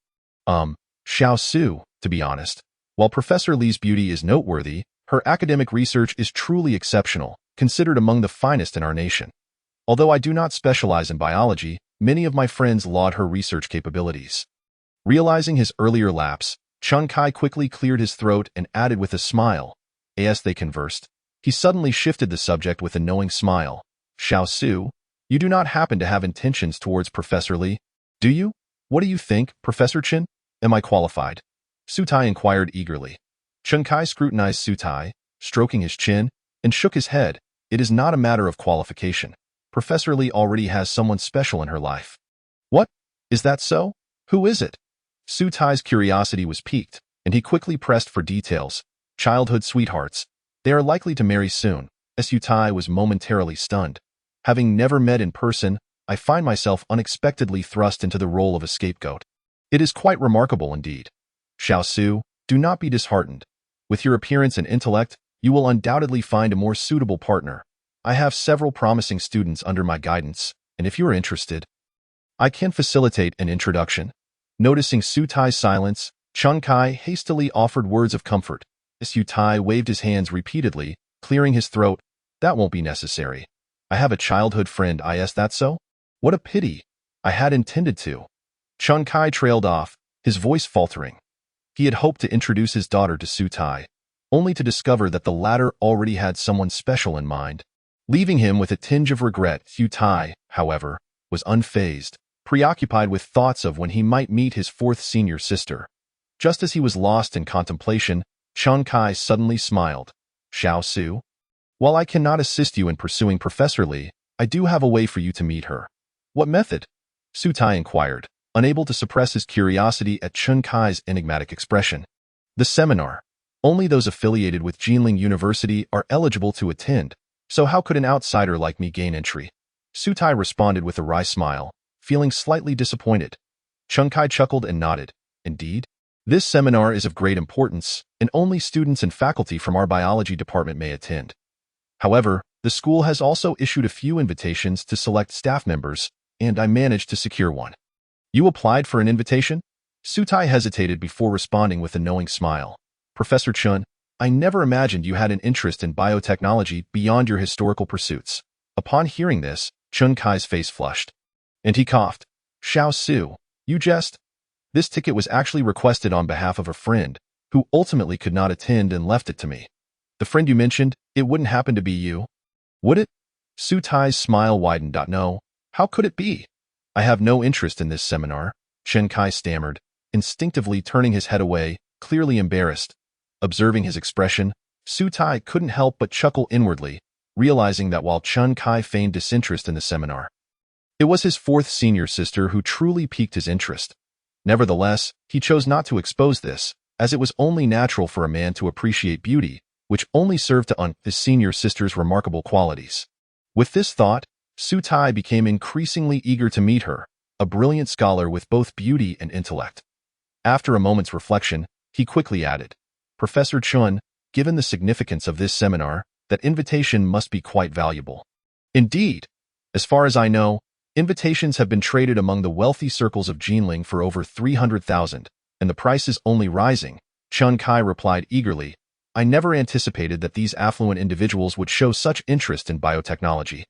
Xiao Su, to be honest. While Professor Li's beauty is noteworthy, her academic research is truly exceptional, considered among the finest in our nation. Although I do not specialize in biology, many of my friends laud her research capabilities." Realizing his earlier lapse, Chen Kai quickly cleared his throat and added with a smile. As they conversed, he suddenly shifted the subject with a knowing smile. "Xiao Su, you do not happen to have intentions towards Professor Li, do you? What do you think, Professor Chen? Am I qualified?" Sutai inquired eagerly. Chen Kai scrutinized Sutai, stroking his chin, and shook his head. "It is not a matter of qualification. Professor Li already has someone special in her life." "What? Is that so? Who is it?" Sutai's curiosity was piqued, and he quickly pressed for details. "Childhood sweethearts. They are likely to marry soon." Sutai was momentarily stunned. Having never met in person, I find myself unexpectedly thrust into the role of a scapegoat. It is quite remarkable indeed. Xiao Su, do not be disheartened. With your appearance and intellect, you will undoubtedly find a more suitable partner. I have several promising students under my guidance, and if you are interested, I can facilitate an introduction. Noticing Sutai's silence, Chen Kai hastily offered words of comfort. Sutai waved his hands repeatedly, clearing his throat. "That won't be necessary. I have a childhood friend. Is that so? What a pity. I had intended to." Chen Kai trailed off, his voice faltering. He had hoped to introduce his daughter to Sutai, only to discover that the latter already had someone special in mind. Leaving him with a tinge of regret, Sutai, however, was unfazed, preoccupied with thoughts of when he might meet his fourth senior sister. Just as he was lost in contemplation, Chen Kai suddenly smiled. "Xiao Su, while I cannot assist you in pursuing Professor Li, I do have a way for you to meet her." "What method?" Sutai inquired, unable to suppress his curiosity at Chen Kai's enigmatic expression. "The seminar. Only those affiliated with Jinling University are eligible to attend, so how could an outsider like me gain entry?" Sutai responded with a wry smile, feeling slightly disappointed. Chen Kai chuckled and nodded. "Indeed? This seminar is of great importance, and only students and faculty from our biology department may attend. However, the school has also issued a few invitations to select staff members, and I managed to secure one." "You applied for an invitation?" Sutai hesitated before responding with a knowing smile. "Professor Chen, I never imagined you had an interest in biotechnology beyond your historical pursuits." Upon hearing this, Chen Kai's face flushed, and he coughed. "Xiao Su, you jest. This ticket was actually requested on behalf of a friend, who ultimately could not attend and left it to me." "The friend you mentioned, it wouldn't happen to be you, would it?" Sutai's smile widened. "No, how could it be? I have no interest in this seminar," Chen Kai stammered, instinctively turning his head away, clearly embarrassed. Observing his expression, Sutai couldn't help but chuckle inwardly, realizing that while Chen Kai feigned disinterest in the seminar, it was his fourth senior sister who truly piqued his interest. Nevertheless, he chose not to expose this, as it was only natural for a man to appreciate beauty, which only served to his senior sister's remarkable qualities. With this thought, Sutai became increasingly eager to meet her, a brilliant scholar with both beauty and intellect. After a moment's reflection, he quickly added, Professor Chun, given the significance of this seminar, that invitation must be quite valuable. Indeed, as far as I know, invitations have been traded among the wealthy circles of Jinling for over 300,000, and the price is only rising. Chun Kai replied eagerly, I never anticipated that these affluent individuals would show such interest in biotechnology.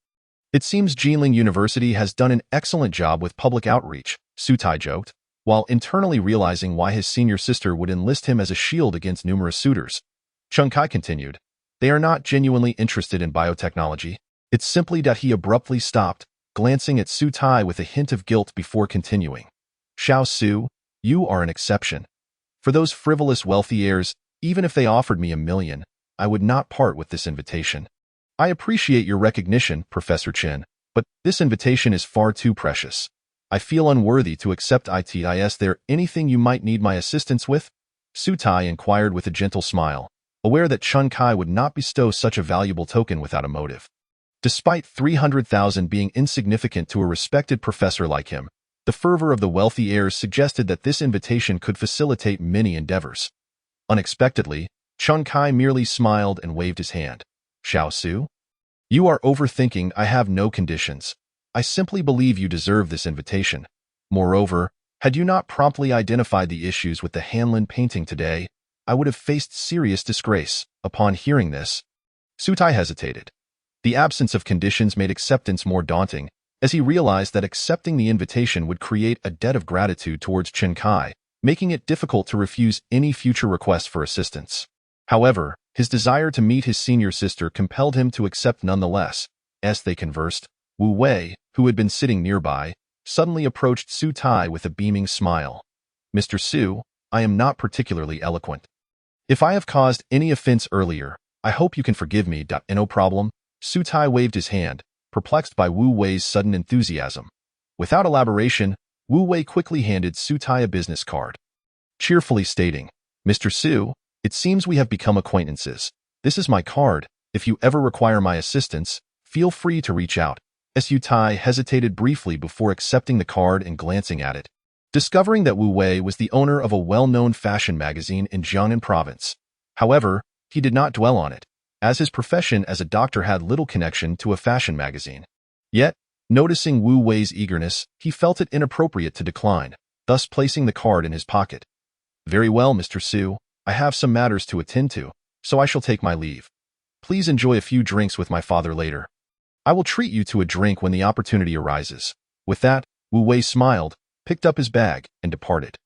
It seems Jinling University has done an excellent job with public outreach, Su Tai joked, while internally realizing why his senior sister would enlist him as a shield against numerous suitors. Chun Kai continued, they are not genuinely interested in biotechnology. It's simply that he abruptly stopped, glancing at Su Tai with a hint of guilt before continuing. Xiao Su, you are an exception. For those frivolous wealthy heirs, even if they offered me $1 million, I would not part with this invitation. I appreciate your recognition, Professor Chin, but this invitation is far too precious. I feel unworthy to accept it. Is there anything you might need my assistance with? Su Tai inquired with a gentle smile, aware that Chun Kai would not bestow such a valuable token without a motive. Despite 300,000 being insignificant to a respected professor like him, the fervor of the wealthy heirs suggested that this invitation could facilitate many endeavors. Unexpectedly, Chun Kai merely smiled and waved his hand. Xiao Su? You are overthinking. I have no conditions. I simply believe you deserve this invitation. Moreover, had you not promptly identified the issues with the Hanlin painting today, I would have faced serious disgrace. Upon hearing this, Su Tai hesitated. The absence of conditions made acceptance more daunting, as he realized that accepting the invitation would create a debt of gratitude towards Chun Kai, making it difficult to refuse any future request for assistance. However, his desire to meet his senior sister compelled him to accept nonetheless. As they conversed, Wu Wei, who had been sitting nearby, suddenly approached Su Tai with a beaming smile. Mr. Su, I am not particularly eloquent. If I have caused any offense earlier, I hope you can forgive me. No problem. Su Tai waved his hand, perplexed by Wu Wei's sudden enthusiasm. Without elaboration, Wu Wei quickly handed Su Tai a business card, cheerfully stating, Mr. Su, it seems we have become acquaintances. This is my card. If you ever require my assistance, feel free to reach out. Su Tai hesitated briefly before accepting the card and glancing at it, discovering that Wu Wei was the owner of a well-known fashion magazine in Jiangnan province. However, he did not dwell on it, as his profession as a doctor had little connection to a fashion magazine. Yet, noticing Wu Wei's eagerness, he felt it inappropriate to decline, thus placing the card in his pocket. Very well, Mr. Su, I have some matters to attend to, so I shall take my leave. Please enjoy a few drinks with my father later. I will treat you to a drink when the opportunity arises. With that, Wu Wei smiled, picked up his bag, and departed.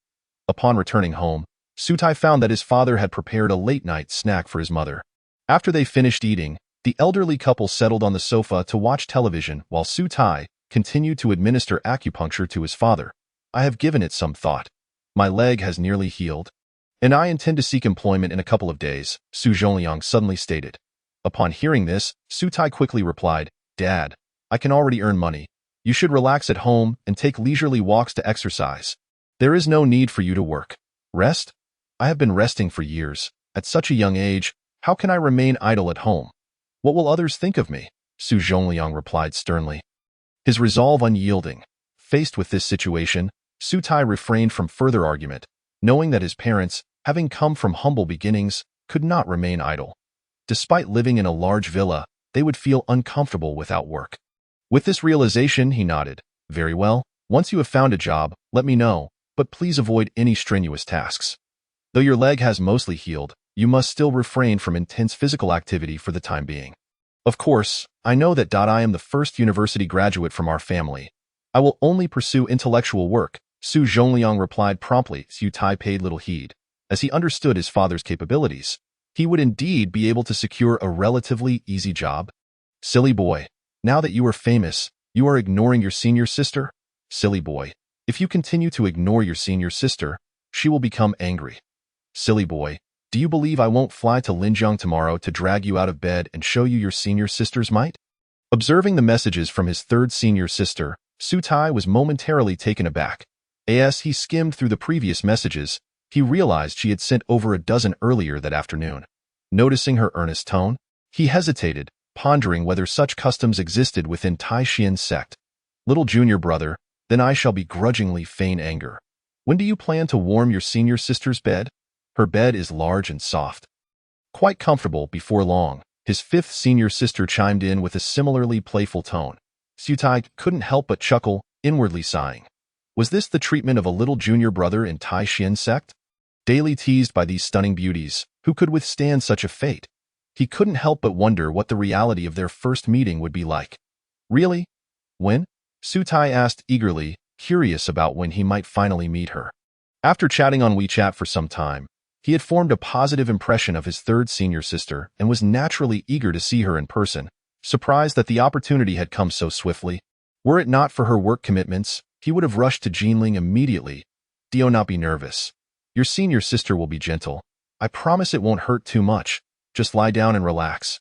Upon returning home, Su Tai found that his father had prepared a late-night snack for his mother. After they finished eating, the elderly couple settled on the sofa to watch television while Su Tai continued to administer acupuncture to his father. I have given it some thought. My leg has nearly healed, and I intend to seek employment in a couple of days, Su Zhongliang suddenly stated. Upon hearing this, Su Tai quickly replied, Dad, I can already earn money. You should relax at home and take leisurely walks to exercise. There is no need for you to work. Rest? I have been resting for years. At such a young age, how can I remain idle at home? What will others think of me? Su Zhongliang replied sternly. His resolve unyielding. Faced with this situation, Su Tai refrained from further argument, knowing that his parents, having come from humble beginnings, could not remain idle. Despite living in a large villa, they would feel uncomfortable without work. With this realization, he nodded. Very well, once you have found a job, let me know, but please avoid any strenuous tasks. Though your leg has mostly healed, you must still refrain from intense physical activity for the time being. Of course, I know that I am the first university graduate from our family. I will only pursue intellectual work, Su Zhongliang replied promptly. Su Tai paid little heed, as he understood his father's capabilities. He would indeed be able to secure a relatively easy job. Silly boy, now that you are famous, you are ignoring your senior sister? Silly boy, if you continue to ignore your senior sister, she will become angry. Silly boy, do you believe I won't fly to Linjiang tomorrow to drag you out of bed and show you your senior sister's might? Observing the messages from his third senior sister, Su Tai was momentarily taken aback. As he skimmed through the previous messages, he realized she had sent over a dozen earlier that afternoon. Noticing her earnest tone, he hesitated, pondering whether such customs existed within Tai Xian's sect. Little junior brother, then I shall begrudgingly feign anger. When do you plan to warm your senior sister's bed? Her bed is large and soft. Quite comfortable. Before long, his fifth senior sister chimed in with a similarly playful tone. Sutai couldn't help but chuckle, inwardly sighing. Was this the treatment of a little junior brother in Tai Xian sect? Daily teased by these stunning beauties, who could withstand such a fate? He couldn't help but wonder what the reality of their first meeting would be like. Really? When? Sutai asked eagerly, curious about when he might finally meet her. After chatting on WeChat for some time, he had formed a positive impression of his third senior sister and was naturally eager to see her in person, surprised that the opportunity had come so swiftly. Were it not for her work commitments, he would have rushed to Jinling immediately. Do not be nervous. Your senior sister will be gentle. I promise it won't hurt too much. Just lie down and relax.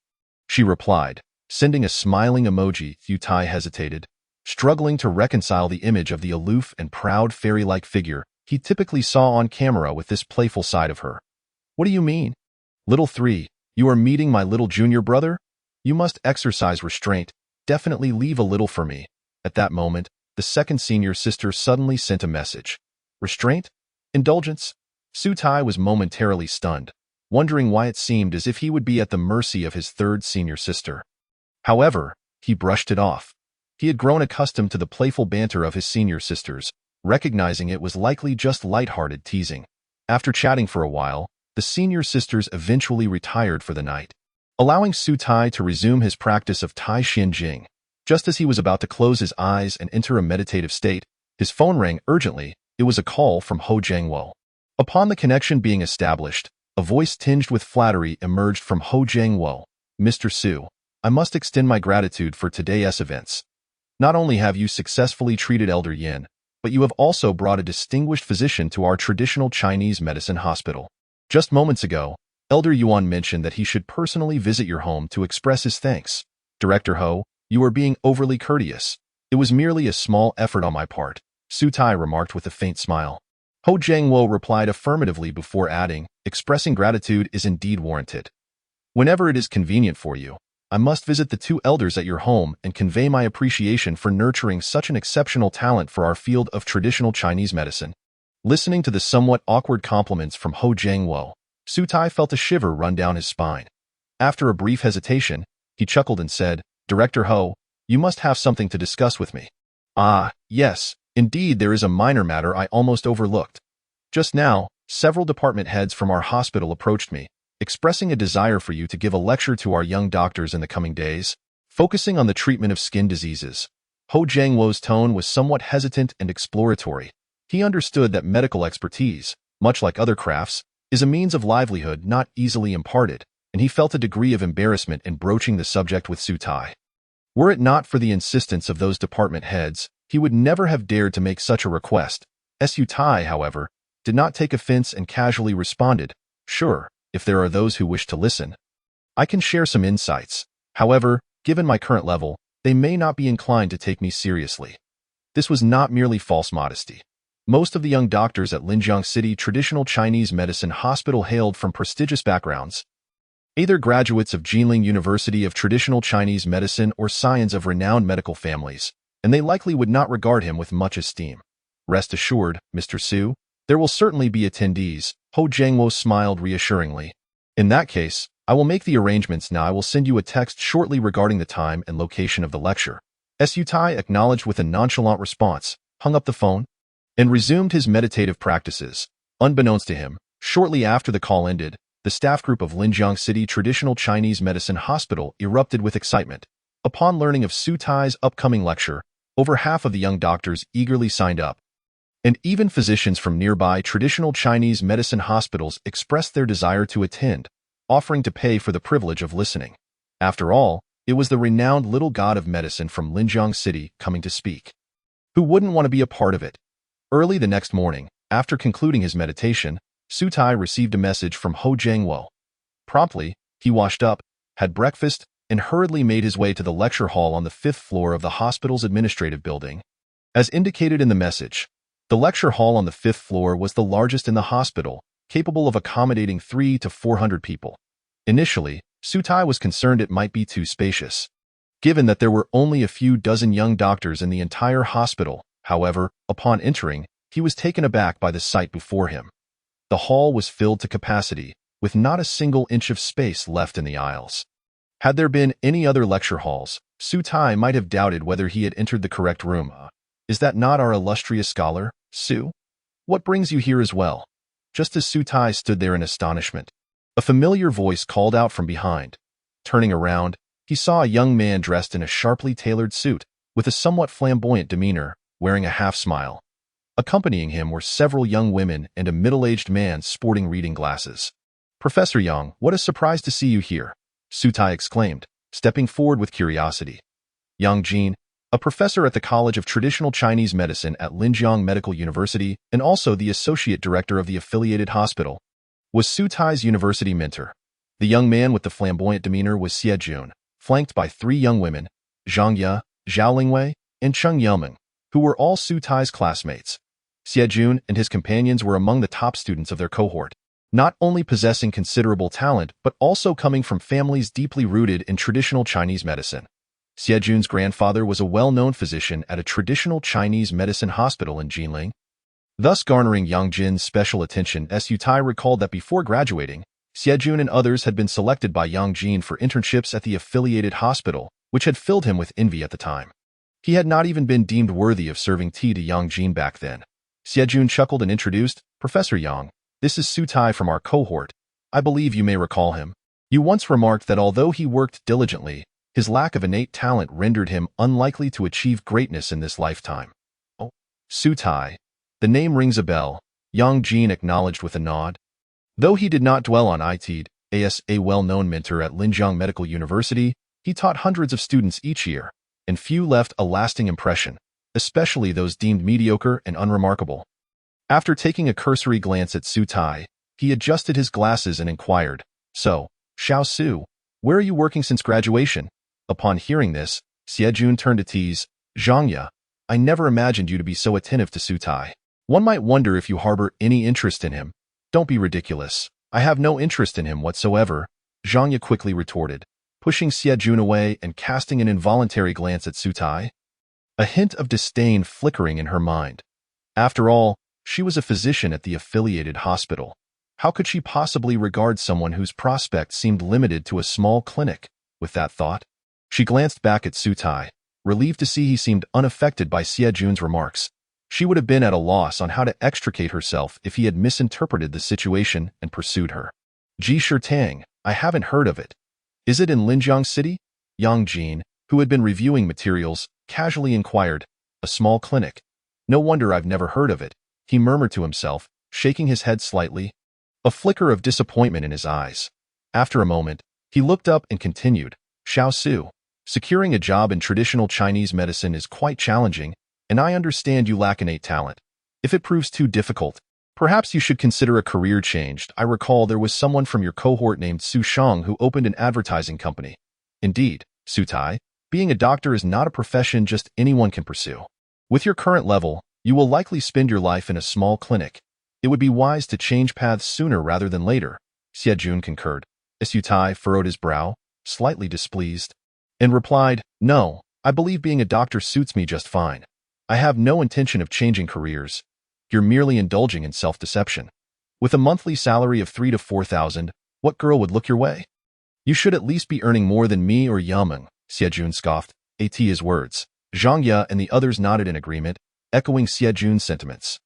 She replied, sending a smiling emoji. Sutai hesitated, struggling to reconcile the image of the aloof and proud fairy-like figure he typically saw on camera with this playful side of her. What do you mean? Little 3, you are meeting my little junior brother? You must exercise restraint. Definitely leave a little for me. At that moment, the second senior sister suddenly sent a message. Restraint? Indulgence? Sutai was momentarily stunned, wondering why it seemed as if he would be at the mercy of his third senior sister. However, he brushed it off. He had grown accustomed to the playful banter of his senior sisters, recognizing it was likely just light-hearted teasing. After chatting for a while, the senior sisters eventually retired for the night, allowing Sutai to resume his practice of Tai Xian Jing. Just as he was about to close his eyes and enter a meditative state, his phone rang urgently. It was a call from Ho Jiangwo. Upon the connection being established, a voice tinged with flattery emerged from Ho Jiangwo. Mr. Su, I must extend my gratitude for today's events. Not only have you successfully treated Elder Yin, but you have also brought a distinguished physician to our traditional Chinese medicine hospital. Just moments ago, Elder Yuan mentioned that he should personally visit your home to express his thanks. Director Ho, you are being overly courteous. It was merely a small effort on my part, Sutai remarked with a faint smile. Ho Jiangwo replied affirmatively before adding, expressing gratitude is indeed warranted. Whenever it is convenient for you, I must visit the two elders at your home and convey my appreciation for nurturing such an exceptional talent for our field of traditional Chinese medicine. Listening to the somewhat awkward compliments from Ho Jiangwo, Sutai felt a shiver run down his spine. After a brief hesitation, he chuckled and said, Director Ho, you must have something to discuss with me. Ah, yes, indeed there is a minor matter I almost overlooked. Just now, several department heads from our hospital approached me, expressing a desire for you to give a lecture to our young doctors in the coming days, focusing on the treatment of skin diseases. Ho Jiangwo's tone was somewhat hesitant and exploratory. He understood that medical expertise, much like other crafts, is a means of livelihood not easily imparted, and he felt a degree of embarrassment in broaching the subject with Sutai. Were it not for the insistence of those department heads, he would never have dared to make such a request. Sutai, however, did not take offense and casually responded, Sure, if there are those who wish to listen. I can share some insights. However, given my current level, they may not be inclined to take me seriously. This was not merely false modesty. Most of the young doctors at Linjiang City Traditional Chinese Medicine Hospital hailed from prestigious backgrounds, either graduates of Jinling University of Traditional Chinese Medicine or scions of renowned medical families, and they likely would not regard him with much esteem. Rest assured, Mr. Su, there will certainly be attendees, Ho Jiangwo smiled reassuringly. In that case, I will make the arrangements now. I will send you a text shortly regarding the time and location of the lecture. Sutai acknowledged with a nonchalant response, hung up the phone, and resumed his meditative practices. Unbeknownst to him, shortly after the call ended, the staff group of Linjiang City Traditional Chinese Medicine Hospital erupted with excitement. Upon learning of Sutai's upcoming lecture, over half of the young doctors eagerly signed up, and even physicians from nearby traditional Chinese medicine hospitals expressed their desire to attend, offering to pay for the privilege of listening. After all, it was the renowned little god of medicine from Linjiang City coming to speak. Who wouldn't want to be a part of it? Early the next morning, after concluding his meditation, Sutai received a message from Ho Jiangwo. Promptly, he washed up, had breakfast, and hurriedly made his way to the lecture hall on the 5th floor of the hospital's administrative building. As indicated in the message, the lecture hall on the 5th floor was the largest in the hospital, capable of accommodating 300 to 400 people. Initially, Sutai was concerned it might be too spacious. Given that there were only a few dozen young doctors in the entire hospital, however, upon entering, he was taken aback by the sight before him. The hall was filled to capacity, with not a single inch of space left in the aisles. Had there been any other lecture halls, Su Tai might have doubted whether he had entered the correct room. Is that not our illustrious scholar, Su? What brings you here as well? Just as Su Tai stood there in astonishment, a familiar voice called out from behind. Turning around, he saw a young man dressed in a sharply tailored suit, with a somewhat flamboyant demeanor, wearing a half-smile. Accompanying him were several young women and a middle-aged man sporting reading glasses. "Professor Yang, what a surprise to see you here," Su Tai exclaimed, stepping forward with curiosity. Yang Jin, a professor at the College of Traditional Chinese Medicine at Linjiang Medical University and also the associate director of the affiliated hospital, was Su Tai's university mentor. The young man with the flamboyant demeanor was Xie Jun, flanked by three young women, Zhang Ye, Zhao Lingwei, and Cheng Yelming, who were all Su Tai's classmates. Xie Jun and his companions were among the top students of their cohort, not only possessing considerable talent but also coming from families deeply rooted in traditional Chinese medicine. Xie Jun's grandfather was a well-known physician at a traditional Chinese medicine hospital in Jinling, thus garnering Yang Jin's special attention. Su Tai recalled that before graduating, Xie Jun and others had been selected by Yang Jin for internships at the affiliated hospital, which had filled him with envy at the time. He had not even been deemed worthy of serving tea to Yang Jin back then. Xie Jun chuckled and introduced, "Professor Yang, this is Su Tai from our cohort. I believe you may recall him. You once remarked that although he worked diligently, his lack of innate talent rendered him unlikely to achieve greatness in this lifetime." "Oh, Su Tai. The name rings a bell," Yang Jin acknowledged with a nod. Though he did not dwell on it, as a well-known mentor at Linjiang Medical University, he taught hundreds of students each year, and few left a lasting impression, especially those deemed mediocre and unremarkable. After taking a cursory glance at Su Tai, he adjusted his glasses and inquired, "So, Xiao Su, where are you working since graduation?" Upon hearing this, Xie Jun turned to tease, "Zhang Ye, I never imagined you to be so attentive to Su Tai. One might wonder if you harbor any interest in him." "Don't be ridiculous. I have no interest in him whatsoever," Zhang Ye quickly retorted, pushing Xie Jun away and casting an involuntary glance at Su Tai, a hint of disdain flickering in her mind. After all, she was a physician at the affiliated hospital. How could she possibly regard someone whose prospects seemed limited to a small clinic? With that thought, she glanced back at Su Tai, relieved to see he seemed unaffected by Xie Jun's remarks. She would have been at a loss on how to extricate herself if he had misinterpreted the situation and pursued her. "Ji Shirtang, I haven't heard of it. Is it in Linjiang City?" Yang Jin, who had been reviewing materials, casually inquired. "A small clinic. No wonder I've never heard of it," he murmured to himself, shaking his head slightly, a flicker of disappointment in his eyes. After a moment, he looked up and continued, "Xiao Su, securing a job in traditional Chinese medicine is quite challenging, and I understand you lack innate talent. If it proves too difficult, perhaps you should consider a career change. I recall there was someone from your cohort named Su Shang who opened an advertising company." "Indeed, Su Tai, being a doctor is not a profession just anyone can pursue. With your current level, you will likely spend your life in a small clinic. It would be wise to change paths sooner rather than later," Xie Jun concurred. Su Tai furrowed his brow, slightly displeased, and replied, "No, I believe being a doctor suits me just fine. I have no intention of changing careers. You're merely indulging in self-deception. With a monthly salary of 3,000 to 4,000, what girl would look your way? You should at least be earning more than me or Yameng," Xie Jun scoffed, at his words. Zhang Ye and the others nodded in agreement, echoing Xie Jun's sentiments.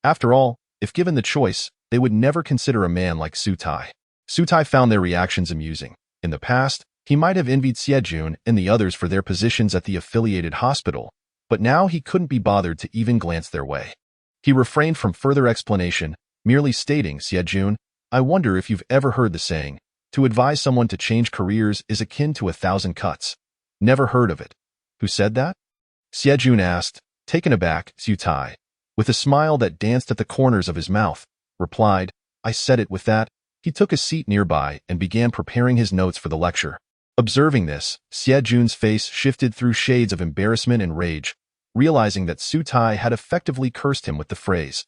After all, if given the choice, they would never consider a man like Su Tai. Su Tai found their reactions amusing. In the past, he might have envied Xie Jun and the others for their positions at the affiliated hospital, but now he couldn't be bothered to even glance their way. He refrained from further explanation, merely stating, "Xie Jun, I wonder if you've ever heard the saying, to advise someone to change careers is akin to 1,000 cuts." "Never heard of it. Who said that?" Xie Jun asked, taken aback. Su Tai, with a smile that danced at the corners of his mouth, replied, "I said it." With that, he took a seat nearby and began preparing his notes for the lecture. Observing this, Xie Jun's face shifted through shades of embarrassment and rage, realizing that Su Tai had effectively cursed him with the phrase,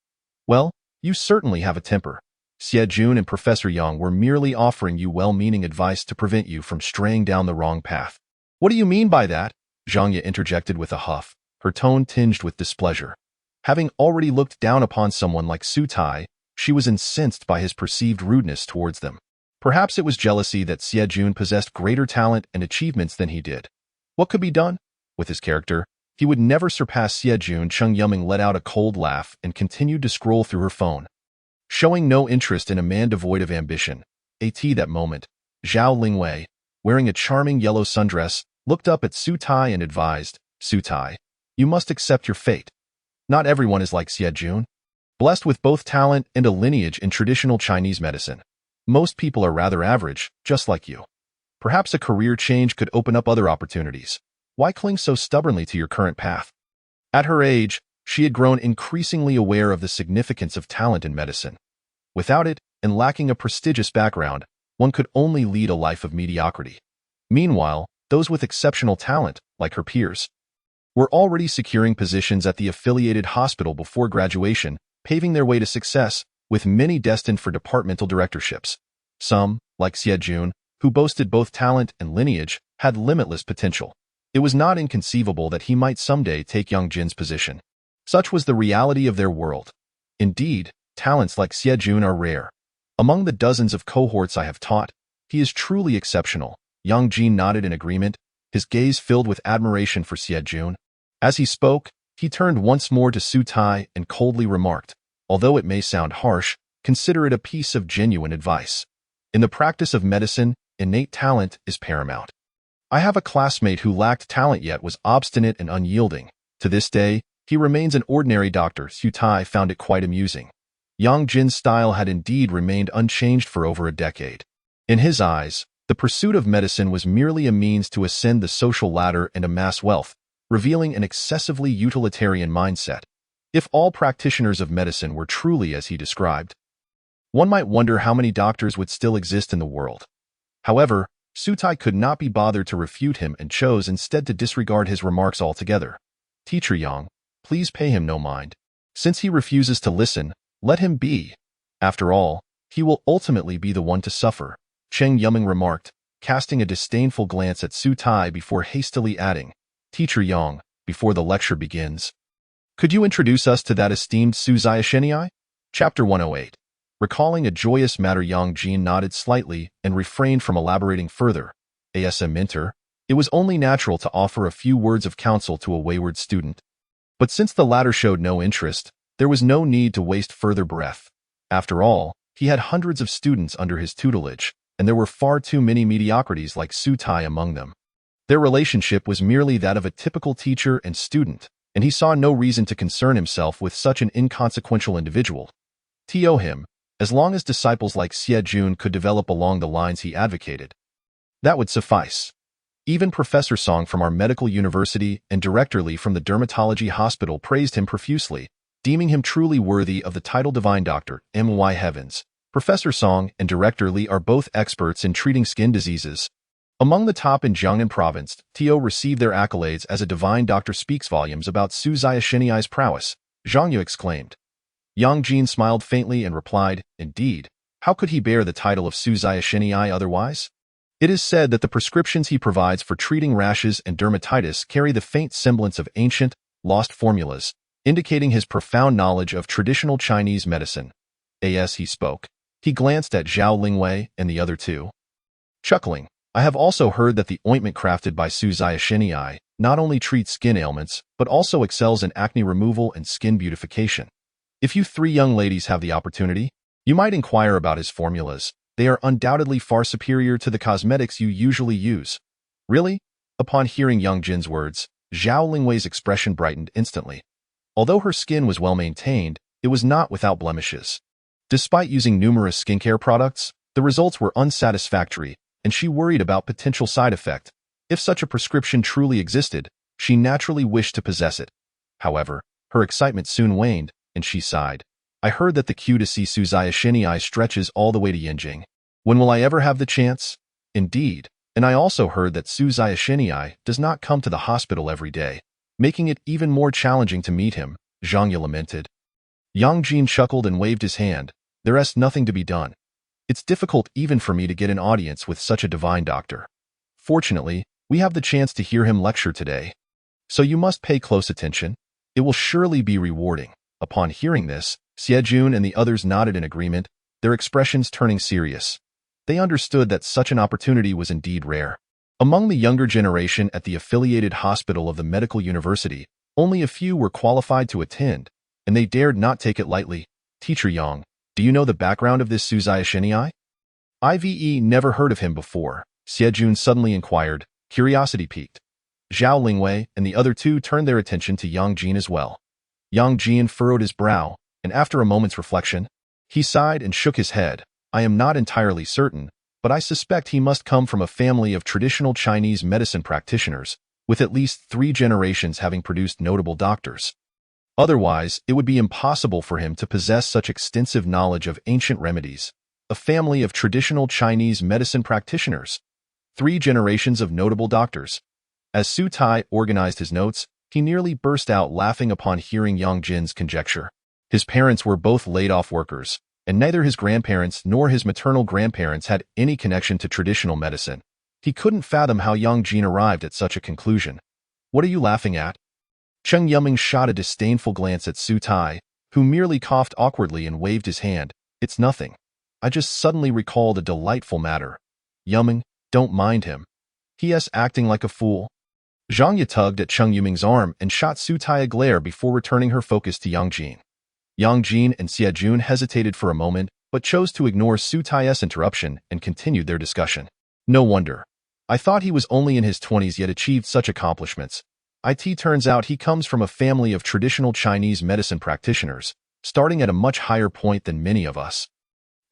"Well, you certainly have a temper. Xie Jun and Professor Yang were merely offering you well-meaning advice to prevent you from straying down the wrong path." "What do you mean by that?" Zhang Ye interjected with a huff, her tone tinged with displeasure. Having already looked down upon someone like Su Tai, She was incensed by his perceived rudeness towards them. Perhaps it was jealousy that Xie Jun possessed greater talent and achievements than he did. What could be done? With his character, he would never surpass Xie Jun. Cheng Yuming let out a cold laugh and continued to scroll through her phone. Showing no interest in a man devoid of ambition. That moment, Zhao Lingwei, wearing a charming yellow sundress, looked up at Su Tai and advised, Su Tai, you must accept your fate. Not everyone is like Xie Jun. Blessed with both talent and a lineage in traditional Chinese medicine. Most people are rather average, just like you. Perhaps a career change could open up other opportunities. Why cling so stubbornly to your current path? At her age, she had grown increasingly aware of the significance of talent in medicine. Without it, and lacking a prestigious background, one could only lead a life of mediocrity. Meanwhile, those with exceptional talent, like her peers, were already securing positions at the affiliated hospital before graduation, paving their way to success, with many destined for departmental directorships. Some, like Xie Jun, who boasted both talent and lineage, had limitless potential. It was not inconceivable that he might someday take Yang Jin's position. Such was the reality of their world. Indeed, talents like Xie Jun are rare. Among the dozens of cohorts I have taught, he is truly exceptional. Yang Jin nodded in agreement, his gaze filled with admiration for Xie Jun. As he spoke, he turned once more to Su Tai and coldly remarked, although it may sound harsh, consider it a piece of genuine advice. In the practice of medicine, innate talent is paramount. I have a classmate who lacked talent yet was obstinate and unyielding. To this day, he remains an ordinary doctor. Su Tai found it quite amusing. Yang Jin's style had indeed remained unchanged for over a decade. In his eyes, the pursuit of medicine was merely a means to ascend the social ladder and amass wealth, revealing an excessively utilitarian mindset. If all practitioners of medicine were truly as he described, one might wonder how many doctors would still exist in the world. However, Su Tai could not be bothered to refute him and chose instead to disregard his remarks altogether. Teacher Yang, please pay him no mind. Since he refuses to listen, let him be. After all, he will ultimately be the one to suffer, Cheng Yuming remarked, casting a disdainful glance at Su Tai before hastily adding, Teacher Yang, before the lecture begins, could you introduce us to that esteemed Su Zai? Chapter 108. Recalling a joyous matter, Yang Jin nodded slightly and refrained from elaborating further. As a mentor, it was only natural to offer a few words of counsel to a wayward student. But since the latter showed no interest, there was no need to waste further breath. After all, he had hundreds of students under his tutelage, and there were far too many mediocrities like Su Tai among them. Their relationship was merely that of a typical teacher and student, and he saw no reason to concern himself with such an inconsequential individual. Him, as long as disciples like Xie Jun could develop along the lines he advocated, that would suffice. Even Professor Song from our medical university and Director Li from the dermatology hospital praised him profusely, deeming him truly worthy of the title Divine Doctor. My heavens, Professor Song and Director Li are both experts in treating skin diseases. Among the top in Jiangnan province, Tio received their accolades as a divine doctor speaks volumes about Su Zai prowess, Zhang Yu exclaimed. Yang Jin smiled faintly and replied, indeed, how could he bear the title of Su Zai otherwise? It is said that the prescriptions he provides for treating rashes and dermatitis carry the faint semblance of ancient, lost formulas, indicating his profound knowledge of traditional Chinese medicine. As he spoke, he glanced at Zhao Lingwei and the other two. Chuckling, I have also heard that the ointment crafted by Su Zai not only treats skin ailments, but also excels in acne removal and skin beautification. If you three young ladies have the opportunity, you might inquire about his formulas. They are undoubtedly far superior to the cosmetics you usually use. Really? Upon hearing Yang Jin's words, Zhao Lingwei's expression brightened instantly. Although her skin was well maintained, it was not without blemishes. Despite using numerous skincare products, the results were unsatisfactory, and she worried about potential side effect. If such a prescription truly existed, she naturally wished to possess it. However, her excitement soon waned, and she sighed. I heard that the queue to see Su Zai stretches all the way to Yanjing. When will I ever have the chance? Indeed, and I also heard that Su Zai does not come to the hospital every day, making it even more challenging to meet him, Zhang Yu lamented. Yang Jin chuckled and waved his hand. There's nothing to be done. It's difficult even for me to get an audience with such a divine doctor. Fortunately, we have the chance to hear him lecture today. So you must pay close attention. It will surely be rewarding. Upon hearing this, Jun and the others nodded in agreement, their expressions turning serious. They understood that such an opportunity was indeed rare. Among the younger generation at the affiliated hospital of the medical university, only a few were qualified to attend, and they dared not take it lightly. Teacher Yang, do you know the background of this Suzai Shenai? Ive never heard of him before, Jun suddenly inquired, curiosity piqued. Zhao Lingwei and the other two turned their attention to Yang Jin as well. Yang Jin furrowed his brow, and after a moment's reflection, he sighed and shook his head. I am not entirely certain, but I suspect he must come from a family of traditional Chinese medicine practitioners, with at least 3 generations having produced notable doctors. Otherwise, it would be impossible for him to possess such extensive knowledge of ancient remedies. A family of traditional Chinese medicine practitioners. 3 generations of notable doctors. As Su Tai organized his notes, he nearly burst out laughing upon hearing Yang Jin's conjecture. His parents were both laid-off workers, and neither his grandparents nor his maternal grandparents had any connection to traditional medicine. He couldn't fathom how Yang Jin arrived at such a conclusion. What are you laughing at? Cheng Yuming shot a disdainful glance at Su Tai, who merely coughed awkwardly and waved his hand. It's nothing. I just suddenly recalled a delightful matter. Yuming, don't mind him. He.s. acting like a fool. Zhang Ye tugged at Cheng Yuming's arm and shot Su Tai a glare before returning her focus to Yang Jin. Yang Jin and Xie Jun hesitated for a moment, but chose to ignore Su Tai's interruption and continued their discussion. No wonder. I thought he was only in his 20s yet achieved such accomplishments. It turns out he comes from a family of traditional Chinese medicine practitioners, starting at a much higher point than many of us.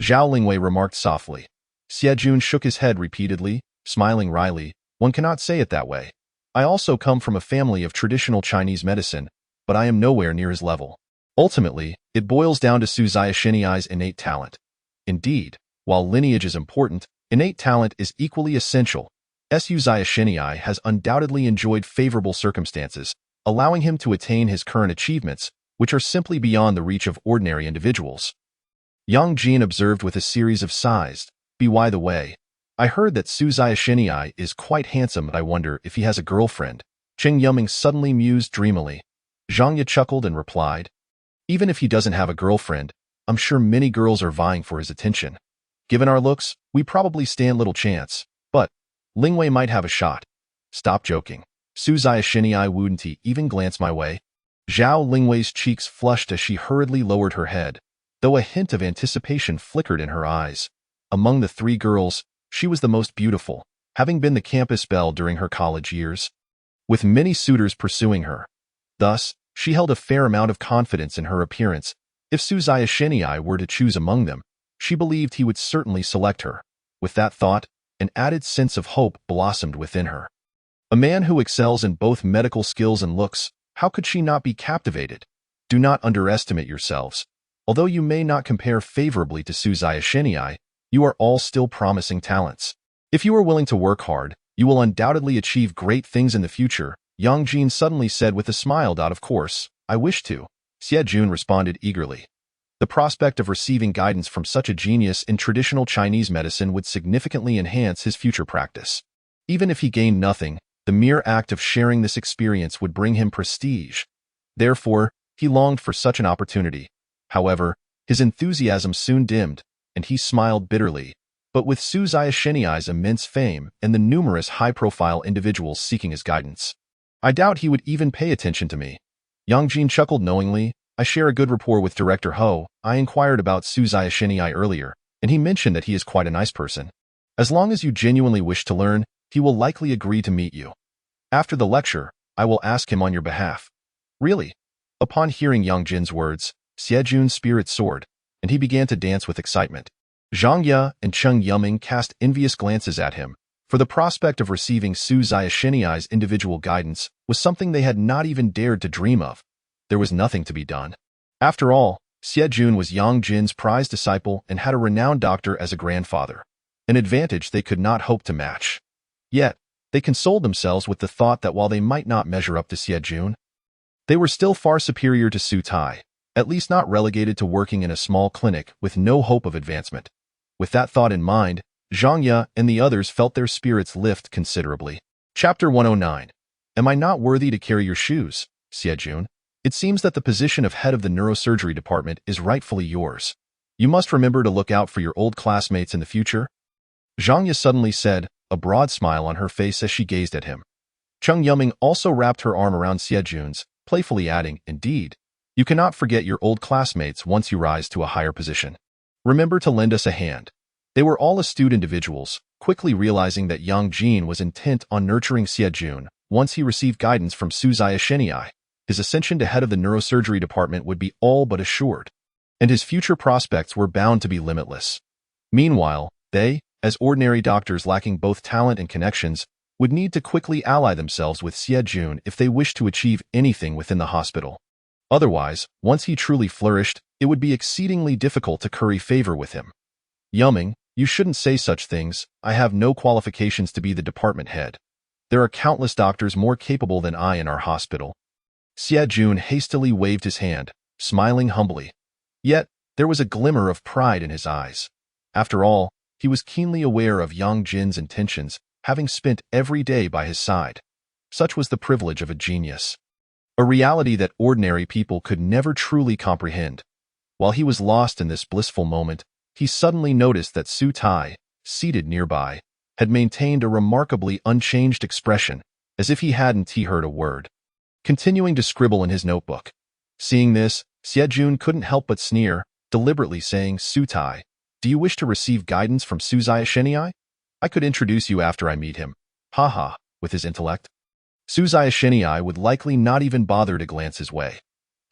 Zhao Lingwei remarked softly. Xie Jun shook his head repeatedly, smiling wryly. One cannot say it that way. I also come from a family of traditional Chinese medicine, but I am nowhere near his level. Ultimately, it boils down to Suzai Shenai's innate talent. Indeed, while lineage is important, innate talent is equally essential. Suzai Shenai has undoubtedly enjoyed favorable circumstances, allowing him to attain his current achievements, which are simply beyond the reach of ordinary individuals. Yang Jin observed with a series of sighs. By the way, I heard that Suzai Shenai is quite handsome. I wonder if he has a girlfriend. Cheng Yuming suddenly mused dreamily. Zhang Ye chuckled and replied, even if he doesn't have a girlfriend, I'm sure many girls are vying for his attention. Given our looks, we probably stand little chance, but Lingwei might have a shot. Stop joking. Suzai Shenai wouldn't even glance my way. Zhao Lingwei's cheeks flushed as she hurriedly lowered her head, though a hint of anticipation flickered in her eyes. Among the 3 girls, she was the most beautiful, having been the campus belle during her college years, with many suitors pursuing her. Thus, she held a fair amount of confidence in her appearance. If Suzai Shenai were to choose among them, she believed he would certainly select her. With that thought, an added sense of hope blossomed within her. A man who excels in both medical skills and looks, how could she not be captivated? Do not underestimate yourselves. Although you may not compare favorably to Suzai Shenai, you are all still promising talents. If you are willing to work hard, you will undoubtedly achieve great things in the future, Yang Jin suddenly said with a smile. Of course, I wish to. Xie Jun responded eagerly. The prospect of receiving guidance from such a genius in traditional Chinese medicine would significantly enhance his future practice. Even if he gained nothing, the mere act of sharing this experience would bring him prestige. Therefore, he longed for such an opportunity. However, his enthusiasm soon dimmed, and he smiled bitterly. But with Suzai Shenai's immense fame and the numerous high-profile individuals seeking his guidance, I doubt he would even pay attention to me. Yang Jin chuckled knowingly. I share a good rapport with Director Ho. I inquired about Suzai Shenai earlier, and he mentioned that he is quite a nice person. As long as you genuinely wish to learn, he will likely agree to meet you. After the lecture, I will ask him on your behalf. Really? Upon hearing Yang Jin's words, Xie Jun's spirit soared, and he began to dance with excitement. Zhang Ye and Cheng Yuming cast envious glances at him, for the prospect of receiving Suzai Shenai's individual guidance was something they had not even dared to dream of. There was nothing to be done. After all, Xie Jun was Yang Jin's prized disciple and had a renowned doctor as a grandfather, an advantage they could not hope to match. Yet, they consoled themselves with the thought that while they might not measure up to Xie Jun, they were still far superior to Su Tai, at least not relegated to working in a small clinic with no hope of advancement. With that thought in mind, Zhang Ye and the others felt their spirits lift considerably. Chapter 109. Am I not worthy to carry your shoes, Xie Jun? It seems that the position of head of the neurosurgery department is rightfully yours. You must remember to look out for your old classmates in the future." Zhang Ye suddenly said, a broad smile on her face as she gazed at him. Cheng Yuming also wrapped her arm around Xie Jun's, playfully adding, "Indeed, you cannot forget your old classmates once you rise to a higher position. Remember to lend us a hand." They were all astute individuals, quickly realizing that Yang Jin was intent on nurturing Xie Jun. Once he received guidance from Su Zia, his ascension to head of the neurosurgery department would be all but assured, and his future prospects were bound to be limitless. Meanwhile, they, as ordinary doctors lacking both talent and connections, would need to quickly ally themselves with Xie Jun if they wished to achieve anything within the hospital. Otherwise, once he truly flourished, it would be exceedingly difficult to curry favor with him. "Yuming, you shouldn't say such things. I have no qualifications to be the department head. There are countless doctors more capable than I in our hospital." Xie Jun hastily waved his hand, smiling humbly. Yet, there was a glimmer of pride in his eyes. After all, he was keenly aware of Yang Jin's intentions, having spent every day by his side. Such was the privilege of a genius. A reality that ordinary people could never truly comprehend. While he was lost in this blissful moment, he suddenly noticed that Su Tai, seated nearby, had maintained a remarkably unchanged expression, as if he hadn't heard a word, continuing to scribble in his notebook. Seeing this, Xie Jun couldn't help but sneer, deliberately saying, "Su Tai, do you wish to receive guidance from Su Zia? I could introduce you after I meet him." Ha, with his intellect. Su Zia would likely not even bother to glance his way.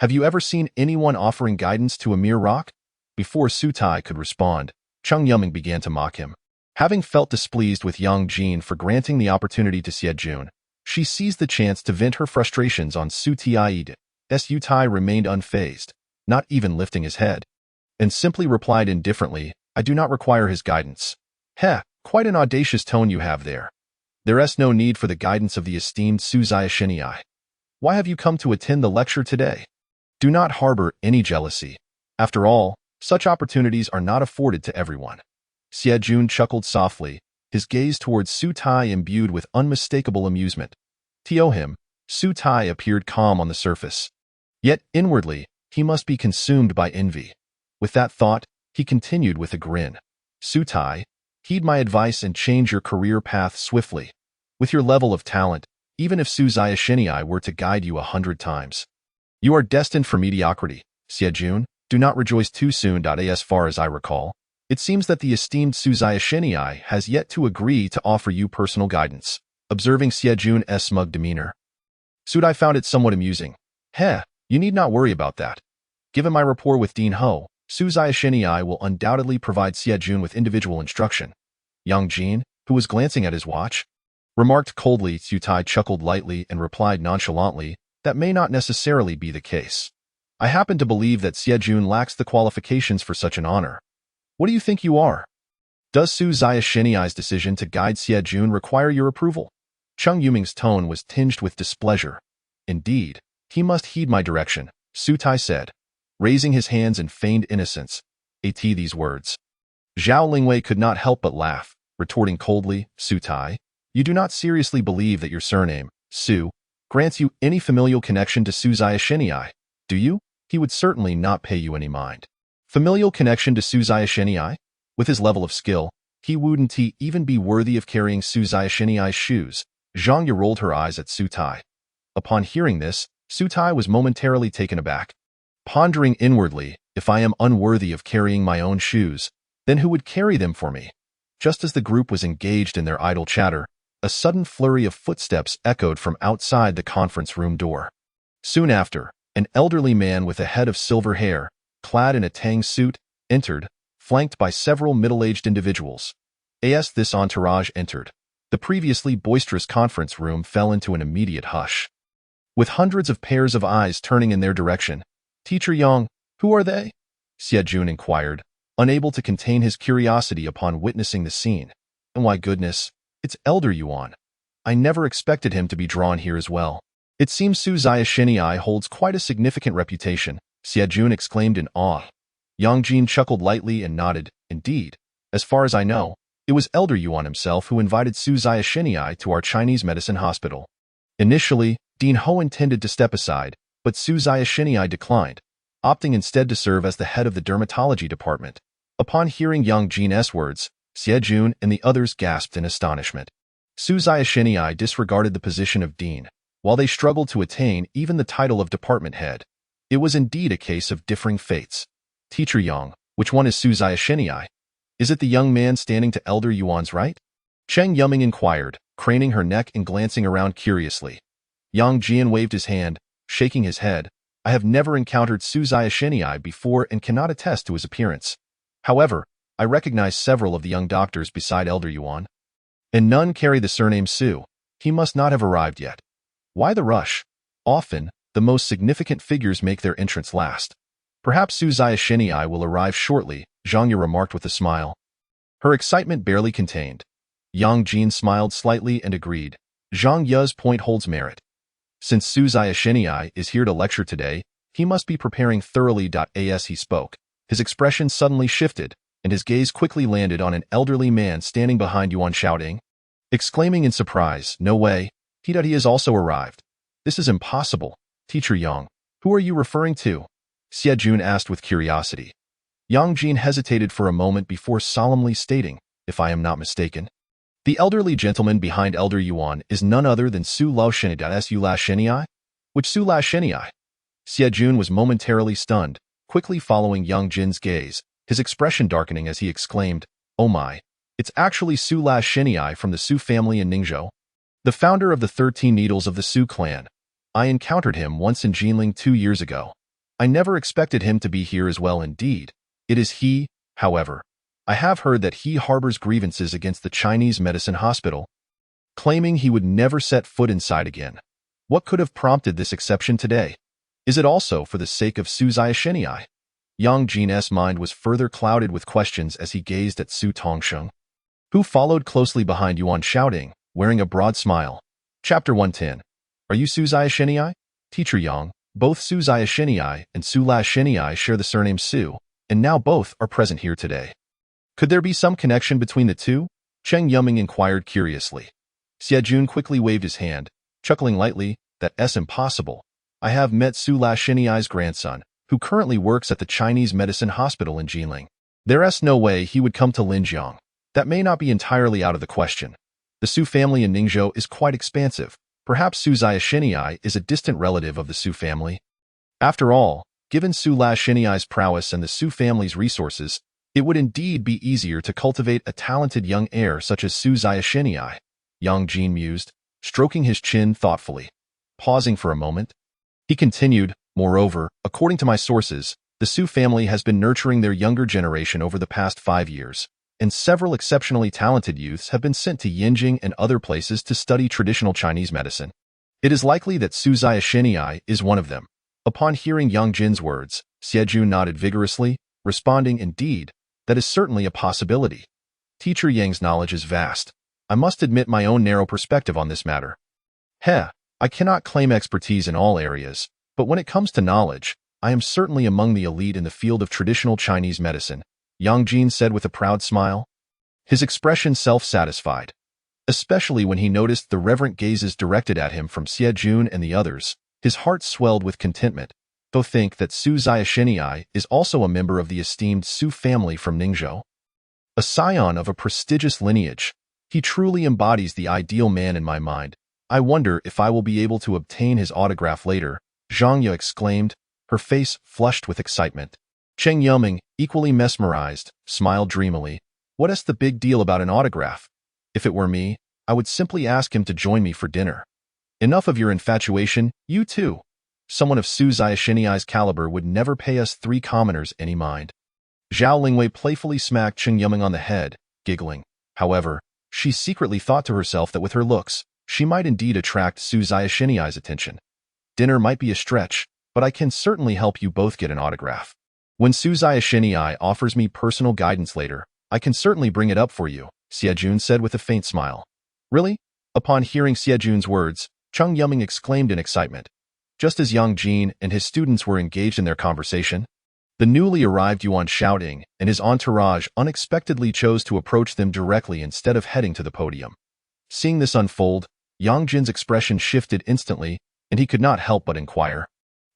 Have you ever seen anyone offering guidance to a mere rock? Before Su Tai could respond, Cheng Yuming began to mock him. Having felt displeased with Yang Jin for granting the opportunity to Xie Jun, she seized the chance to vent her frustrations on Su Tai. Su Tai remained unfazed, not even lifting his head, and simply replied indifferently, "I do not require his guidance." "Heh, quite an audacious tone you have there. There's no need for the guidance of the esteemed Su Zia. Why have you come to attend the lecture today? Do not harbor any jealousy. After all, such opportunities are not afforded to everyone." Xie Jun chuckled softly, his gaze towards Su Tai imbued with unmistakable amusement. To him, Su Tai appeared calm on the surface. Yet inwardly, he must be consumed by envy. With that thought, he continued with a grin. "Su Tai, heed my advice and change your career path swiftly. With your level of talent, even if Su Zia were to guide you 100 times, you are destined for mediocrity. Xie Jun, do not rejoice too soon. As far as I recall, it seems that the esteemed Su Zia has yet to agree to offer you personal guidance." Observing Xie Jun's smug demeanor, Su Tai found it somewhat amusing. "Heh, you need not worry about that. Given my rapport with Dean Ho, Su Zia will undoubtedly provide Xie Jun with individual instruction." Yang Jin, who was glancing at his watch, remarked coldly. Su Tai chuckled lightly and replied nonchalantly, "That may not necessarily be the case. I happen to believe that Xie Jun lacks the qualifications for such an honor. What do you think you are? Does Su Zia's decision to guide Xie Jun require your approval?" Cheng Yuming's tone was tinged with displeasure. "Indeed, he must heed my direction," Su Tai said, raising his hands in feigned innocence. These words. Zhao Lingwei could not help but laugh, retorting coldly, "Su Tai, you do not seriously believe that your surname, Su, grants you any familial connection to Su Zia, do you? He would certainly not pay you any mind." Familial connection to Su Zia? With his level of skill, he wouldn't even be worthy of carrying Su Zia's shoes. Zhang Ye rolled her eyes at Su Tai. Upon hearing this, Su Tai was momentarily taken aback. Pondering inwardly, if I am unworthy of carrying my own shoes, then who would carry them for me? Just as the group was engaged in their idle chatter, a sudden flurry of footsteps echoed from outside the conference room door. Soon after, an elderly man with a head of silver hair, clad in a tang suit, entered, flanked by several middle-aged individuals. As this entourage entered, the previously boisterous conference room fell into an immediate hush. With hundreds of pairs of eyes turning in their direction, "Teacher Yang, who are they?" Xie Jun inquired, unable to contain his curiosity upon witnessing the scene. "And why goodness, it's Elder Yuan. I never expected him to be drawn here as well. It seems Su Zia holds quite a significant reputation," Xie Jun exclaimed in awe. Yang Jin chuckled lightly and nodded. "Indeed, as far as I know, it was Elder Yuan himself who invited Su Zia to our Chinese medicine hospital. Initially, Dean Ho intended to step aside, but Su Ziyashini declined, opting instead to serve as the head of the dermatology department. Upon hearing Yang Jin's words, Xie and the others gasped in astonishment. Su Ziyashini disregarded the position of dean, while they struggled to attain even the title of department head. It was indeed a case of differing fates. Teacher Yang, which one is Su Ziyashini? Is it the young man standing to Elder Yuan's right? Cheng Yuming inquired, craning her neck and glancing around curiously. Yang Jian waved his hand, shaking his head. I have never encountered Su Ziyashini before and cannot attest to his appearance. However, I recognize several of the young doctors beside Elder Yuan, and none carry the surname Su. He must not have arrived yet. Why the rush? Often, the most significant figures make their entrance last. Perhaps Su Ziyashini will arrive shortly, Zhang Ye remarked with a smile. Her excitement barely contained. Yang Jin smiled slightly and agreed. Zhang Ye's point holds merit. Since Su Ziyashini is here to lecture today, he must be preparing thoroughly. As he spoke, his expression suddenly shifted, and his gaze quickly landed on an elderly man standing behind Yuan shouting, exclaiming in surprise, "No way, he has also arrived. This is impossible. Teacher Yang, who are you referring to?" Xie Jun asked with curiosity. Yang Jin hesitated for a moment before solemnly stating, "If I am not mistaken, the elderly gentleman behind Elder Yuan is none other than Su Laoshini. Su Laoshini? Which Su Laoshini? Xie Jun was momentarily stunned, quickly following Yang Jin's gaze, his expression darkening as he exclaimed, "Oh my, it's actually Su Laoshini from the Su family in Ningzhou, the founder of the 13 Needles of the Su clan. I encountered him once in Jinling 2 years ago. I never expected him to be here as well indeed. It is he, however. I have heard that he harbors grievances against the Chinese medicine hospital, claiming he would never set foot inside again. What could have prompted this exception today? Is it also for the sake of Su Ziyashini?" Yang Jin's mind was further clouded with questions as he gazed at Su Tongsheng, who followed closely behind Yuan shouting, wearing a broad smile. Chapter 110. Are you Su Ziyashini? Teacher Yang, both Su Ziyashini and Su Laoshini share the surname Su, and now both are present here today. Could there be some connection between the two? Cheng Yuming inquired curiously. Xie Jun quickly waved his hand, chuckling lightly, "That's impossible. I have met Su Laoshini's grandson, who currently works at the Chinese medicine hospital in Jinling. There's no way he would come to Linjiang. That may not be entirely out of the question. The Su family in Ningzhou is quite expansive. Perhaps Su Ziyashini is a distant relative of the Su family. After all, given Su Laoshini's prowess and the Su family's resources, it would indeed be easier to cultivate a talented young heir such as Su Ziyashini." Yang Jin mused, stroking his chin thoughtfully. Pausing for a moment, he continued, "Moreover, according to my sources, the Su family has been nurturing their younger generation over the past 5 years, and several exceptionally talented youths have been sent to Yinjing and other places to study traditional Chinese medicine. It is likely that Su Ziyashini is one of them." Upon hearing Yang Jin's words, Xie Jun nodded vigorously, responding, "Indeed, that is certainly a possibility. Teacher Yang's knowledge is vast. I must admit my own narrow perspective on this matter. I cannot claim expertise in all areas, but when it comes to knowledge, I am certainly among the elite in the field of traditional Chinese medicine," Yang Jin said with a proud smile, his expression self-satisfied, especially when he noticed the reverent gazes directed at him from Xie Jun and the others. His heart swelled with contentment. To think that Su Ziyashini is also a member of the esteemed Su family from Ningzhou, a scion of a prestigious lineage. He truly embodies the ideal man in my mind. I wonder if I will be able to obtain his autograph later," Zhang Ye exclaimed, her face flushed with excitement. Cheng Yuming, equally mesmerized, smiled dreamily. "What's the big deal about an autograph? If it were me, I would simply ask him to join me for dinner." "Enough of your infatuation, you too. Someone of Su Ziyashini's caliber would never pay us 3 commoners any mind." Zhao Lingwei playfully smacked Cheng Yuming on the head, giggling. However, she secretly thought to herself that with her looks, she might indeed attract Su Ziyashini's attention. "Dinner might be a stretch, but I can certainly help you both get an autograph. When Su Ziyashini offers me personal guidance later, I can certainly bring it up for you," Xie Jun said with a faint smile. "Really?" Upon hearing Xie Jun's words, Cheng Yuming exclaimed in excitement. Just as Yang Jin and his students were engaged in their conversation, the newly arrived Yuan Shaoding and his entourage unexpectedly chose to approach them directly instead of heading to the podium. Seeing this unfold, Yang Jin's expression shifted instantly, and he could not help but inquire,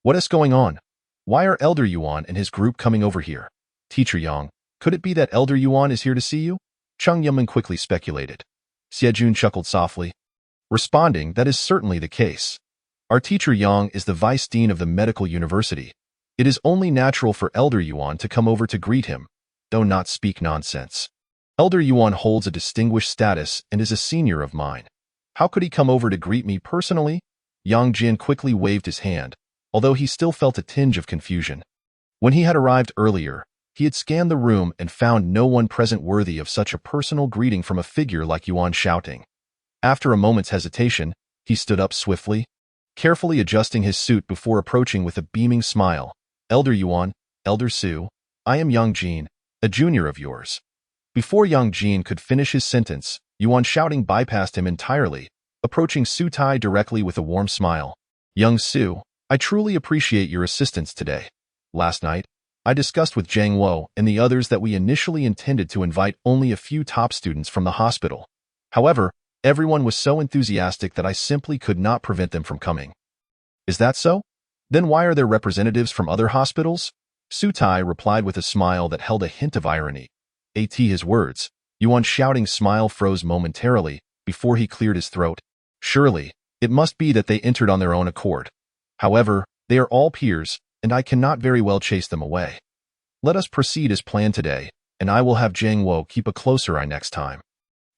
What is going on? Why are Elder Yuan and his group coming over here? Teacher Yang, could it be that Elder Yuan is here to see you? Cheng Yunmin quickly speculated. Xiejun chuckled softly, responding, that is certainly the case. Our teacher Yang is the vice dean of the medical university. It is only natural for Elder Yuan to come over to greet him, though not speak nonsense. Elder Yuan holds a distinguished status and is a senior of mine. How could he come over to greet me personally? Yang Jin quickly waved his hand, although he still felt a tinge of confusion. When he had arrived earlier, he had scanned the room and found no one present worthy of such a personal greeting from a figure like Yuan Shouting. After a moment's hesitation, he stood up swiftly, carefully adjusting his suit before approaching with a beaming smile. Elder Yuan, Elder Su, I am Yang Jin, a junior of yours. Before Yang Jin could finish his sentence, Yuan Shouting bypassed him entirely, approaching Su Tai directly with a warm smile. Young Su, I truly appreciate your assistance today. Last night, I discussed with Zhang Wo and the others that we initially intended to invite only a few top students from the hospital. However, everyone was so enthusiastic that I simply could not prevent them from coming. Is that so? Then why are there representatives from other hospitals? Su Tai replied with a smile that held a hint of irony. At his words, Yuan Shouting's smile froze momentarily before he cleared his throat. Surely, it must be that they entered on their own accord. However, they are all peers, and I cannot very well chase them away. Let us proceed as planned today, and I will have Zhang Wo keep a closer eye next time.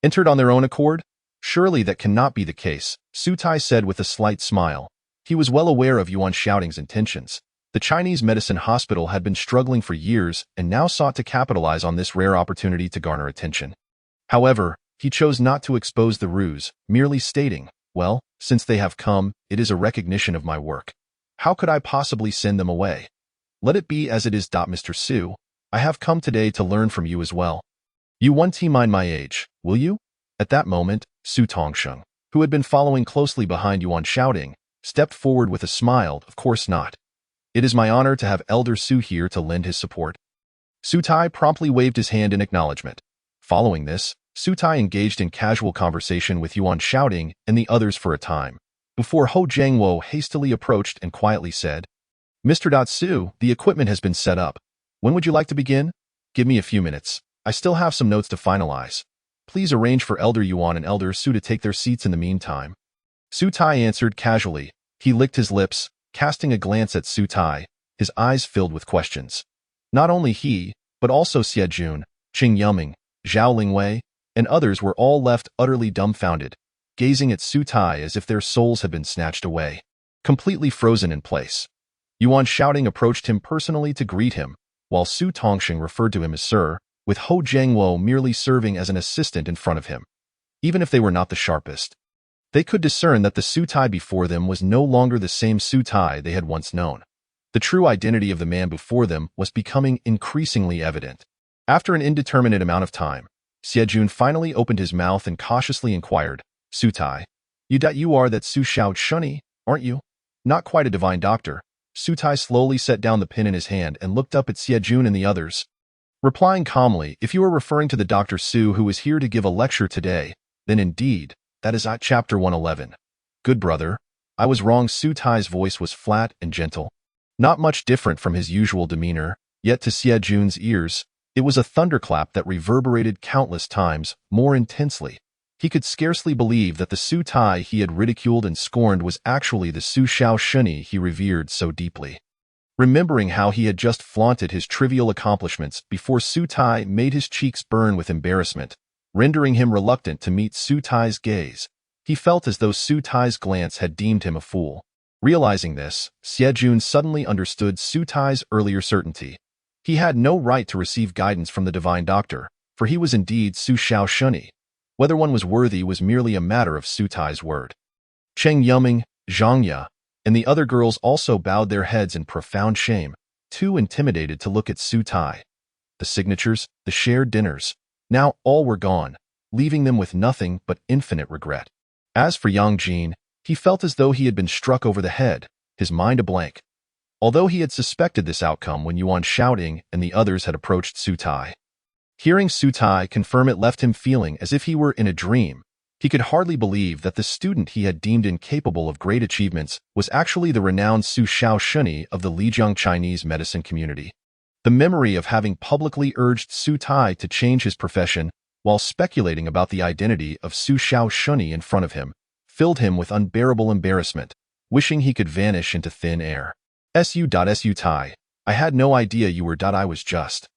Entered on their own accord? Surely that cannot be the case, Su Tai said with a slight smile. He was well aware of Yuan Shouting's intentions. The Chinese medicine hospital had been struggling for years and now sought to capitalize on this rare opportunity to garner attention. However, he chose not to expose the ruse, merely stating, well, since they have come, it is a recognition of my work. How could I possibly send them away? Let it be as it is. Mr. Su, I have come today to learn from you as well. You won't mind my age, will you? At that moment, Su Tongsheng, who had been following closely behind Yuan Shouting, stepped forward with a smile. Of course not. It is my honor to have Elder Su here to lend his support. Su Tai promptly waved his hand in acknowledgement. Following this, Su Tai engaged in casual conversation with Yuan Shouting and the others for a time, before Ho Jiangwo hastily approached and quietly said, Mr. Su, the equipment has been set up. When would you like to begin? Give me a few minutes. I still have some notes to finalize. Please arrange for Elder Yuan and Elder Su to take their seats in the meantime. Su Tai answered casually. He licked his lips, casting a glance at Su Tai, his eyes filled with questions. Not only he, but also Xiejun, Qing Yuming, Zhao Lingwei, and others were all left utterly dumbfounded, gazing at Su Tai as if their souls had been snatched away, completely frozen in place. Yuan Shouting approached him personally to greet him, while Su Tongsheng referred to him as Sir, with Ho Jiangwo merely serving as an assistant in front of him. Even if they were not the sharpest, they could discern that the Su Tai before them was no longer the same Su Tai they had once known. The true identity of the man before them was becoming increasingly evident. After an indeterminate amount of time, Xiejun finally opened his mouth and cautiously inquired, Su Tai, you are that Su Xiao Shunni, aren't you? Not quite a divine doctor. Su Tai slowly set down the pen in his hand and looked up at Xiejun and the others, replying calmly, if you are referring to the Dr. Su who is here to give a lecture today, then indeed, that is at chapter 111. Good brother, I was wrong. Su Tai's voice was flat and gentle, not much different from his usual demeanor, yet to Xiejun's ears, it was a thunderclap that reverberated countless times more intensely. He could scarcely believe that the Su Tai he had ridiculed and scorned was actually the Su Xiao Shunni he revered so deeply. Remembering how he had just flaunted his trivial accomplishments before, Su Tai made his cheeks burn with embarrassment, rendering him reluctant to meet Su Tai's gaze. He felt as though Su Tai's glance had deemed him a fool. Realizing this, Xiejun suddenly understood Su Tai's earlier certainty. He had no right to receive guidance from the divine doctor, for he was indeed Su Xiao Shunni. Whether one was worthy was merely a matter of Su Tai's word. Cheng Yuming, Zhang Ya, and the other girls also bowed their heads in profound shame, too intimidated to look at Su Tai. The signatures, the shared dinners, now all were gone, leaving them with nothing but infinite regret. As for Yang Jin, he felt as though he had been struck over the head, his mind a blank. Although he had suspected this outcome when Yuan Shouting and the others had approached Su Tai. Hearing Su Tai confirm it left him feeling as if he were in a dream, He could hardly believe that the student he had deemed incapable of great achievements was actually the renowned Su Xiaoshuni of the Lijiang Chinese medicine community. The memory of having publicly urged Su Tai to change his profession while speculating about the identity of Su Xiaoshuni in front of him filled him with unbearable embarrassment, wishing he could vanish into thin air. Su Tai, I had no idea you were. I was just.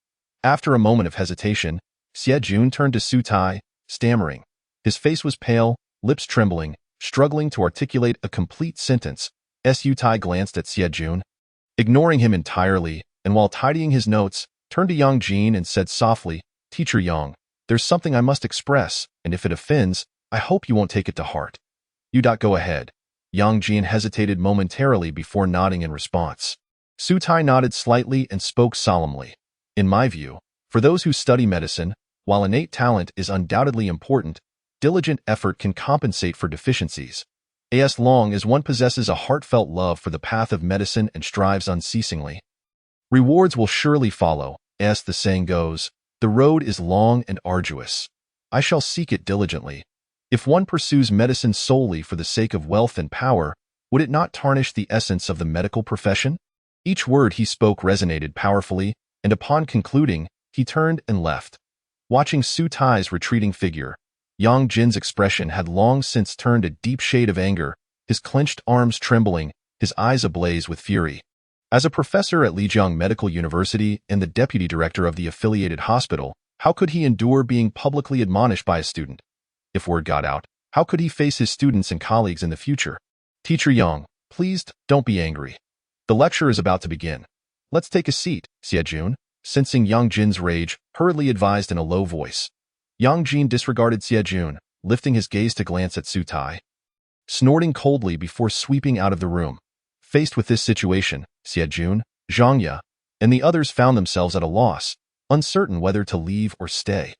After a moment of hesitation, Xie Jun turned to Su Tai, stammering. His face was pale, lips trembling, struggling to articulate a complete sentence. Su Tai glanced at Xie Jun, ignoring him entirely, and while tidying his notes, turned to Yang Jin and said softly, Teacher Yang, there's something I must express, and if it offends, I hope you won't take it to heart. You. Go ahead. Yang Jin hesitated momentarily before nodding in response. Su Tai nodded slightly and spoke solemnly. In my view, for those who study medicine, while innate talent is undoubtedly important, diligent effort can compensate for deficiencies. As long as one possesses a heartfelt love for the path of medicine and strives unceasingly, rewards will surely follow. As the saying goes, the road is long and arduous. I shall seek it diligently. If one pursues medicine solely for the sake of wealth and power, would it not tarnish the essence of the medical profession? Each word he spoke resonated powerfully, and upon concluding, he turned and left. Watching Su Tai's retreating figure, Yang Jin's expression had long since turned a deep shade of anger, his clenched arms trembling, his eyes ablaze with fury. As a professor at Lijiang Medical University and the deputy director of the affiliated hospital, how could he endure being publicly admonished by a student? If word got out, how could he face his students and colleagues in the future? Teacher Yang, please don't be angry. The lecture is about to begin. Let's take a seat, Xie Jun, sensing Yang Jin's rage, hurriedly advised in a low voice. Yang Jin disregarded Xie Jun, lifting his gaze to glance at Su Tai, snorting coldly before sweeping out of the room. Faced with this situation, Xie Jun, Zhang Ye, and the others found themselves at a loss, uncertain whether to leave or stay.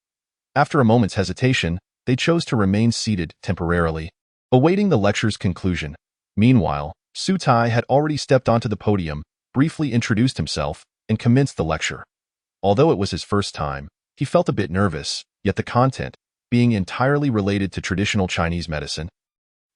After a moment's hesitation, they chose to remain seated temporarily, awaiting the lecture's conclusion. Meanwhile, Su Tai had already stepped onto the podium, briefly introduced himself, and commenced the lecture. Although it was his first time, he felt a bit nervous, yet the content, being entirely related to traditional Chinese medicine,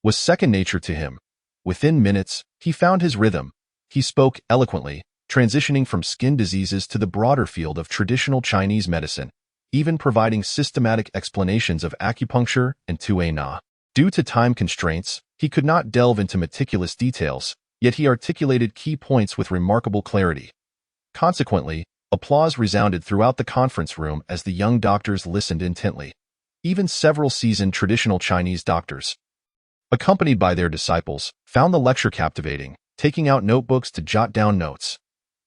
was second nature to him. Within minutes, he found his rhythm. He spoke eloquently, transitioning from skin diseases to the broader field of traditional Chinese medicine, even providing systematic explanations of acupuncture and Tui Na. Due to time constraints, he could not delve into meticulous details, yet he articulated key points with remarkable clarity. Consequently, applause resounded throughout the conference room as the young doctors listened intently. Even several seasoned traditional Chinese doctors, accompanied by their disciples, found the lecture captivating, taking out notebooks to jot down notes.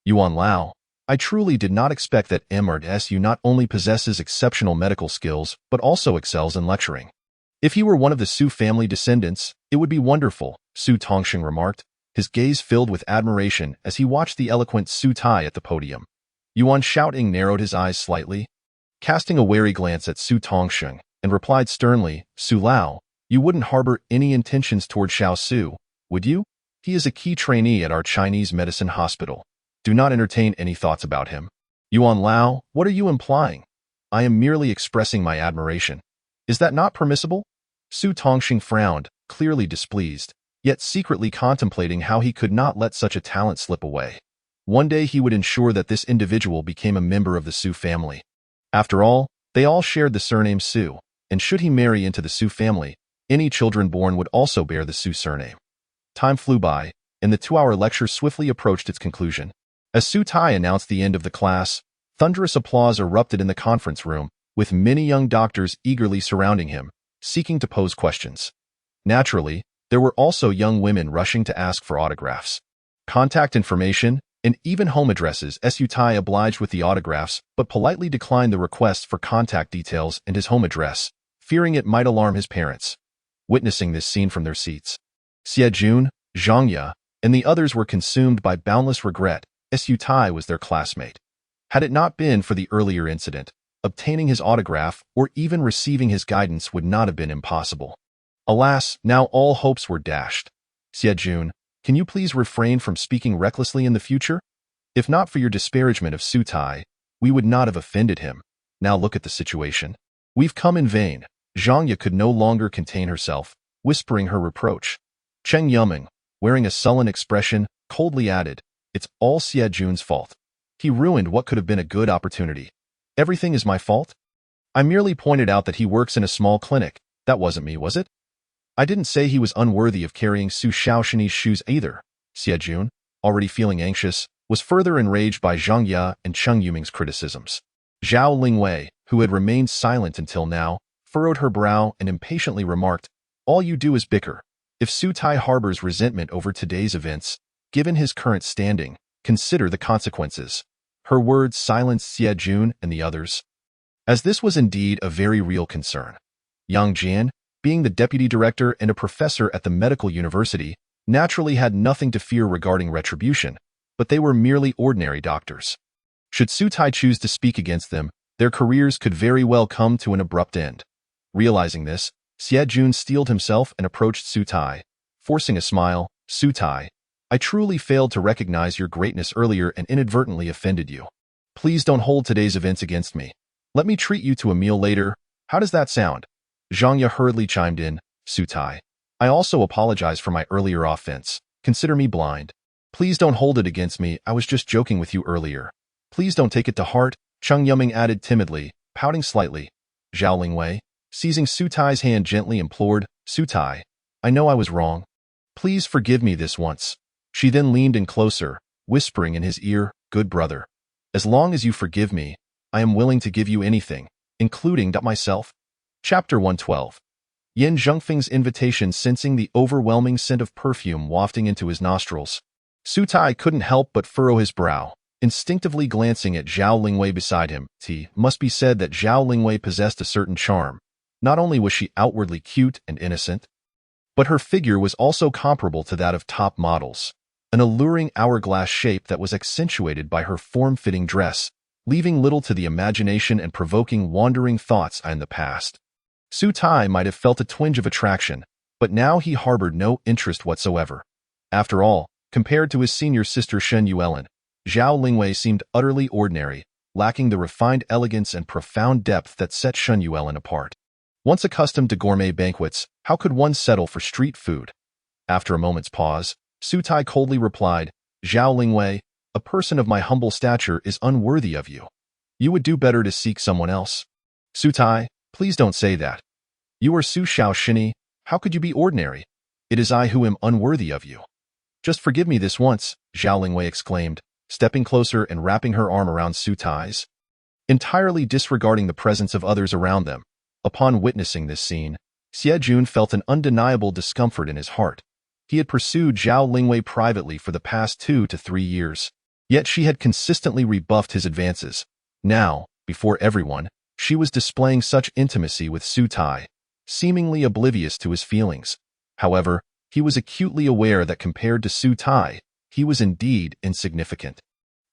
Yuan Lao, I truly did not expect that Su not only possesses exceptional medical skills, but also excels in lecturing. If he were one of the Su family descendants, it would be wonderful, Su Tongxing remarked, his gaze filled with admiration as he watched the eloquent Su Tai at the podium. Yuan Shouting narrowed his eyes slightly, casting a wary glance at Su Tongxing, and replied sternly, Su Lao, you wouldn't harbor any intentions toward Xiao Su, would you? He is a key trainee at our Chinese medicine hospital. Do not entertain any thoughts about him. Yuan Lao, what are you implying? I am merely expressing my admiration. Is that not permissible? Su Tongxing frowned, clearly displeased, yet secretly contemplating how he could not let such a talent slip away. One day he would ensure that this individual became a member of the Su family. After all, they all shared the surname Su, and should he marry into the Su family, any children born would also bear the Su surname. Time flew by, and the 2-hour lecture swiftly approached its conclusion. As Su Tai announced the end of the class, thunderous applause erupted in the conference room, with many young doctors eagerly surrounding him, seeking to pose questions. Naturally, there were also young women rushing to ask for autographs, contact information, and even home addresses. Su Tai obliged with the autographs, but politely declined the request for contact details and his home address, fearing it might alarm his parents. Witnessing this scene from their seats, Xie Jun, Zhang Ye, and the others were consumed by boundless regret. Su Tai was their classmate. Had it not been for the earlier incident, obtaining his autograph or even receiving his guidance would not have been impossible. Alas, now all hopes were dashed. Xie Jun, can you please refrain from speaking recklessly in the future? If not for your disparagement of Su Tai, we would not have offended him. Now look at the situation. We've come in vain. Zhang Ye could no longer contain herself, whispering her reproach. Cheng Yuming, wearing a sullen expression, coldly added, "It's all Xie Jun's fault. He ruined what could have been a good opportunity. Everything is my fault? I merely pointed out that he works in a small clinic. That wasn't me, was it? I didn't say he was unworthy of carrying Su Shaoxin's shoes either." Xie Jun, already feeling anxious, was further enraged by Zhang Ye and Cheng Yuming's criticisms. Zhao Lingwei, who had remained silent until now, furrowed her brow and impatiently remarked, "All you do is bicker. If Su Tai harbors resentment over today's events, given his current standing, consider the consequences." Her words silenced Xie Jun and the others, as this was indeed a very real concern. Yang Jian, being the deputy director and a professor at the medical university, naturally had nothing to fear regarding retribution, but they were merely ordinary doctors. Should Su Tai choose to speak against them, their careers could very well come to an abrupt end. Realizing this, Xie Jun steeled himself and approached Su Tai, forcing a smile. "Su Tai, I truly failed to recognize your greatness earlier and inadvertently offended you. Please don't hold today's events against me. Let me treat you to a meal later. How does that sound?" Zhang Ye hurriedly chimed in, "Su Tai, I also apologize for my earlier offense. Consider me blind. Please don't hold it against me. I was just joking with you earlier. Please don't take it to heart," Cheng Yuming added timidly, pouting slightly. Zhao Lingwei, seizing Su Tai's hand, gently implored, "Su Tai, I know I was wrong. Please forgive me this once." She then leaned in closer, whispering in his ear, "Good brother. As long as you forgive me, I am willing to give you anything, including myself." Chapter 112. Yin Zhengfeng's invitation. Sensing the overwhelming scent of perfume wafting into his nostrils, Su Tai couldn't help but furrow his brow, instinctively glancing at Zhao Lingwei beside him. It must be said that Zhao Lingwei possessed a certain charm. Not only was she outwardly cute and innocent, but her figure was also comparable to that of top models, an alluring hourglass shape that was accentuated by her form-fitting dress, leaving little to the imagination and provoking wandering thoughts in the past. Su Tai might have felt a twinge of attraction, but now he harbored no interest whatsoever. After all, compared to his senior sister Shen Yuelin, Zhao Lingwei seemed utterly ordinary, lacking the refined elegance and profound depth that set Shen Yuelin apart. Once accustomed to gourmet banquets, how could one settle for street food? After a moment's pause, Su Tai coldly replied, "Zhao Lingwei, a person of my humble stature is unworthy of you. You would do better to seek someone else." "Su Tai, please don't say that. You are Su Shaoxin. How could you be ordinary? It is I who am unworthy of you. Just forgive me this once," Zhao Lingwei exclaimed, stepping closer and wrapping her arm around Su Tai's. Entirely disregarding the presence of others around them, upon witnessing this scene, Xie Jun felt an undeniable discomfort in his heart. He had pursued Zhao Lingwei privately for the past 2 to 3 years, yet she had consistently rebuffed his advances. Now, before everyone, she was displaying such intimacy with Su Tai, seemingly oblivious to his feelings. However, he was acutely aware that compared to Su Tai, he was indeed insignificant.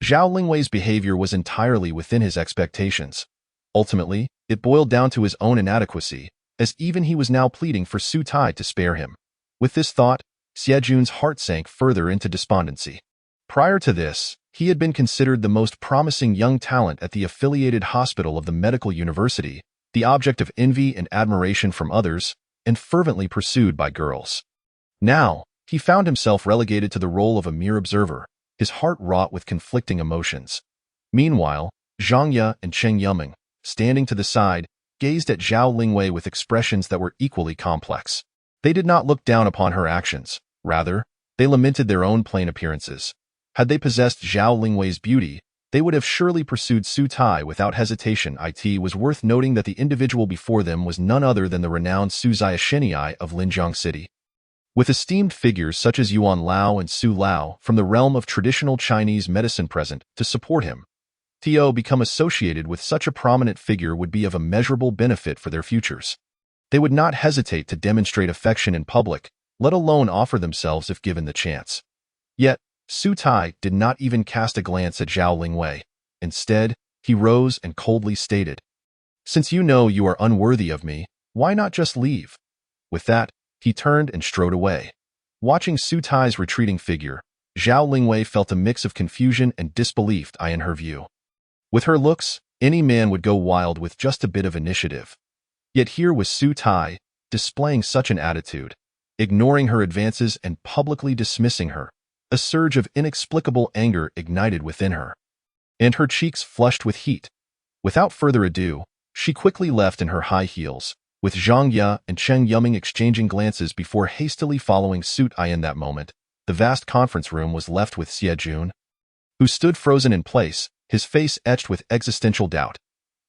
Zhao Lingwei's behavior was entirely within his expectations. Ultimately, it boiled down to his own inadequacy, as even he was now pleading for Su Tai to spare him. With this thought, Xie Jun's heart sank further into despondency. Prior to this, he had been considered the most promising young talent at the affiliated hospital of the medical university, the object of envy and admiration from others, and fervently pursued by girls. Now, he found himself relegated to the role of a mere observer, his heart wrought with conflicting emotions. Meanwhile, Zhang Ye and Cheng Yuming, standing to the side, gazed at Zhao Lingwei with expressions that were equally complex. They did not look down upon her actions. Rather, they lamented their own plain appearances. Had they possessed Zhao Lingwei's beauty, they would have surely pursued Su Tai without hesitation. It was worth noting that the individual before them was none other than the renowned Su Ziaxinyi of Linjiang City. With esteemed figures such as Yuan Lao and Su Lao from the realm of traditional Chinese medicine present to support him, to become associated with such a prominent figure would be of immeasurable benefit for their futures. They would not hesitate to demonstrate affection in public, let alone offer themselves if given the chance. Yet, Su Tai did not even cast a glance at Zhao Lingwei. Instead, he rose and coldly stated, "Since you know you are unworthy of me, why not just leave?" With that, he turned and strode away. Watching Su Tai's retreating figure, Zhao Lingwei felt a mix of confusion and disbelief in her view. With her looks, any man would go wild with just a bit of initiative. Yet here was Su Tai, displaying such an attitude, ignoring her advances and publicly dismissing her. A surge of inexplicable anger ignited within her, and her cheeks flushed with heat. Without further ado, she quickly left in her high heels, with Zhang Ye and Cheng Yuming exchanging glances before hastily following suit. In that moment, the vast conference room was left with Xie Jun, who stood frozen in place, his face etched with existential doubt.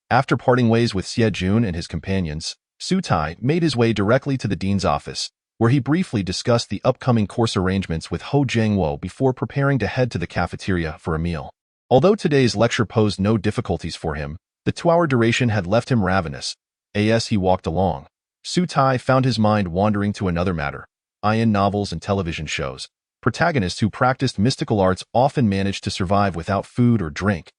After parting ways with Xie Jun and his companions, Su Tai made his way directly to the dean's office, where he briefly discussed the upcoming course arrangements with Ho Jiangwo before preparing to head to the cafeteria for a meal. Although today's lecture posed no difficulties for him, the 2-hour duration had left him ravenous. As he walked along, Su Tai found his mind wandering to another matter. In novels and television shows, protagonists who practiced mystical arts often managed to survive without food or drink,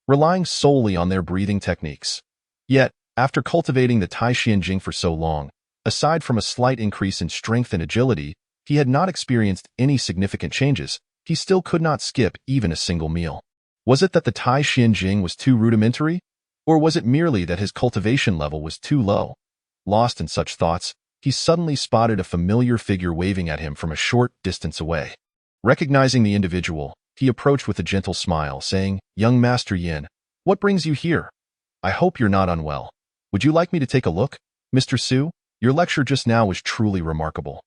relying solely on their breathing techniques. Yet, after cultivating the Tai Xian Jing for so long, aside from a slight increase in strength and agility, he had not experienced any significant changes. He still could not skip even a single meal. Was it that the Tai Xian Jing was too rudimentary? Or was it merely that his cultivation level was too low? Lost in such thoughts, he suddenly spotted a familiar figure waving at him from a short distance away. Recognizing the individual, he approached with a gentle smile, saying, "Young Master Yin, what brings you here? I hope you're not unwell. Would you like me to take a look? Mr. Su, your lecture just now was truly remarkable.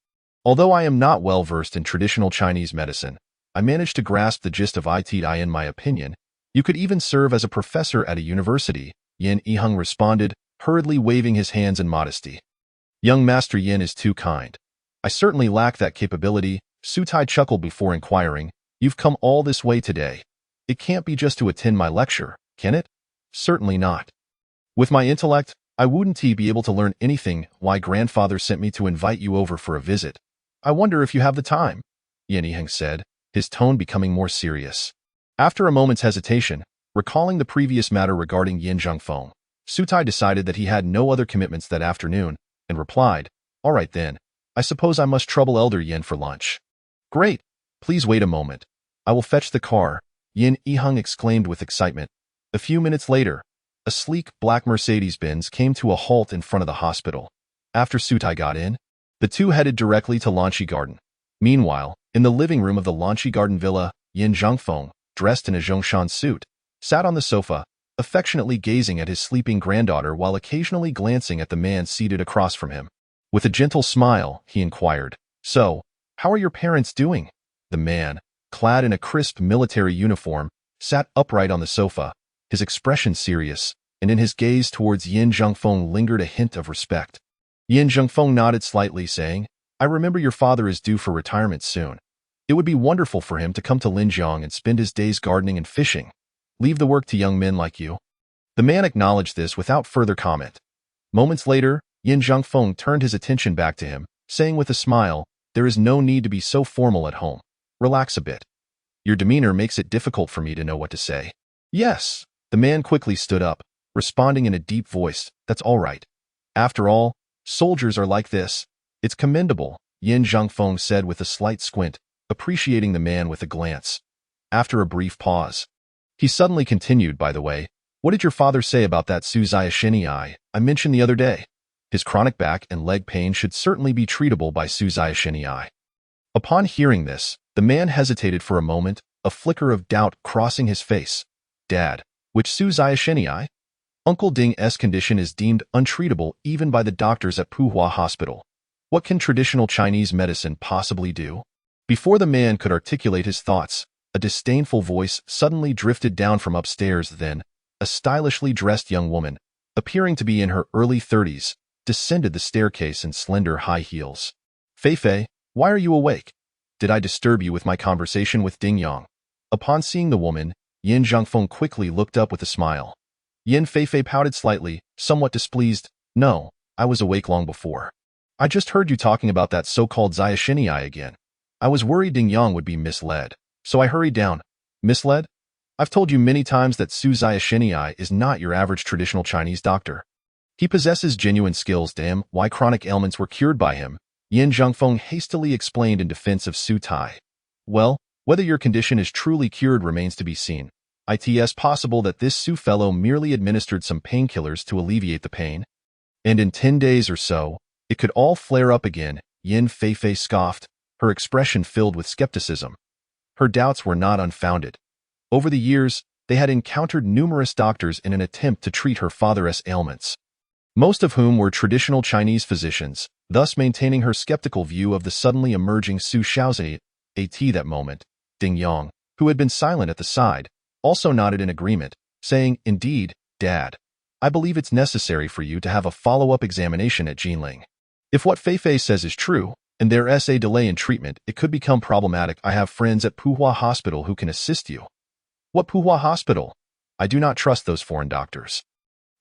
Although I am not well versed in traditional Chinese medicine, I managed to grasp the gist of it. In my opinion, you could even serve as a professor at a university," Yin Yiheng responded, hurriedly waving his hands in modesty. "Young Master Yin is too kind. I certainly lack that capability," Su Tai chuckled before inquiring, "You've come all this way today. It can't be just to attend my lecture, can it?" "Certainly not. With my intellect, I wouldn't be able to learn anything. Why, grandfather sent me to invite you over for a visit. I wonder if you have the time," Yin Yiheng said, his tone becoming more serious. After a moment's hesitation, recalling the previous matter regarding Yin Zhongfeng, Su Tai decided that he had no other commitments that afternoon, and replied, "All right then, I suppose I must trouble Elder Yin for lunch." "Great! Please wait a moment. I will fetch the car," Yin Yiheng exclaimed with excitement. A few minutes later, a sleek black Mercedes-Benz came to a halt in front of the hospital. After Su Tai got in, the two headed directly to Lanqi Garden. Meanwhile, in the living room of the Lanqi Garden Villa, Yin Zhongfeng, dressed in a Zhongshan suit, sat on the sofa, affectionately gazing at his sleeping granddaughter while occasionally glancing at the man seated across from him. With a gentle smile, he inquired, "So, how are your parents doing?" The man, clad in a crisp military uniform, sat upright on the sofa, his expression serious, and in his gaze towards Yin Zhongfeng lingered a hint of respect. Yin Zhongfeng nodded slightly, saying, "I remember your father is due for retirement soon. It would be wonderful for him to come to Linjiang and spend his days gardening and fishing. Leave the work to young men like you." The man acknowledged this without further comment. Moments later, Yin Zhongfeng turned his attention back to him, saying with a smile, "There is no need to be so formal at home. Relax a bit. Your demeanor makes it difficult for me to know what to say." "Yes." The man quickly stood up, responding in a deep voice, "That's all right. After all, soldiers are like this. It's commendable," Yin Zhongfeng said with a slight squint, appreciating the man with a glance. After a brief pause, he suddenly continued, "By the way, what did your father say about that Su Zhiashini I mentioned the other day? His chronic back and leg pain should certainly be treatable by Su Zhiashini." Upon hearing this, the man hesitated for a moment, a flicker of doubt crossing his face. "Dad, which Su Zhiashini? Uncle Ding's condition is deemed untreatable even by the doctors at Puhua Hospital. What can traditional Chinese medicine possibly do?" Before the man could articulate his thoughts, a disdainful voice suddenly drifted down from upstairs. Then, a stylishly dressed young woman, appearing to be in her early 30s, descended the staircase in slender high heels. "Fei, why are you awake? Did I disturb you with my conversation with Ding Yang?" Upon seeing the woman, Yin Zhongfeng quickly looked up with a smile. Yin Fei pouted slightly, somewhat displeased. "No, I was awake long before. I just heard you talking about that so-called Zhiashini again. I was worried Ding Yang would be misled, so I hurried down." "Misled? I've told you many times that Su Zhiashini is not your average traditional Chinese doctor. He possesses genuine skills. Damn, why chronic ailments were cured by him," Yin Zhongfeng hastily explained in defense of Su Tai. "Well, whether your condition is truly cured remains to be seen. It's possible that this Su fellow merely administered some painkillers to alleviate the pain." And in 10 days or so, it could all flare up again, Yin Feifei scoffed, her expression filled with skepticism. Her doubts were not unfounded. Over the years, they had encountered numerous doctors in an attempt to treat her father's ailments, most of whom were traditional Chinese physicians, thus maintaining her skeptical view of the suddenly emerging Su Xiaozi. At that moment, Ding Yang, who had been silent at the side, also nodded in agreement, saying, "Indeed, Dad. I believe it's necessary for you to have a follow-up examination at Jinling. If what Feifei says is true, and there's a delay in treatment, it could become problematic. I have friends at Puhua Hospital who can assist you." "What Puhua Hospital? I do not trust those foreign doctors.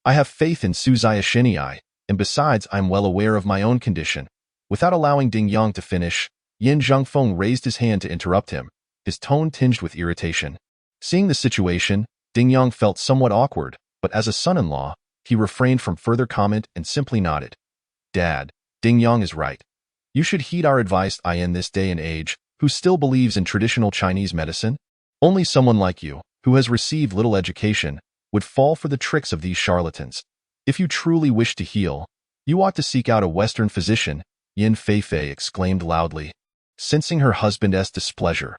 I have faith in Su Xiaoxinyi, and besides I am well aware of my own condition." Without allowing Ding Yang to finish, Yin Zhengfeng raised his hand to interrupt him, his tone tinged with irritation. Seeing the situation, Ding Yang felt somewhat awkward, but as a son-in-law, he refrained from further comment and simply nodded. "Dad, Ding Yang is right. You should heed our advice. In this day and age, who still believes in traditional Chinese medicine? Only someone like you, who has received little education, would fall for the tricks of these charlatans. If you truly wish to heal, you ought to seek out a Western physician," Yin Feifei exclaimed loudly. Sensing her husband's displeasure,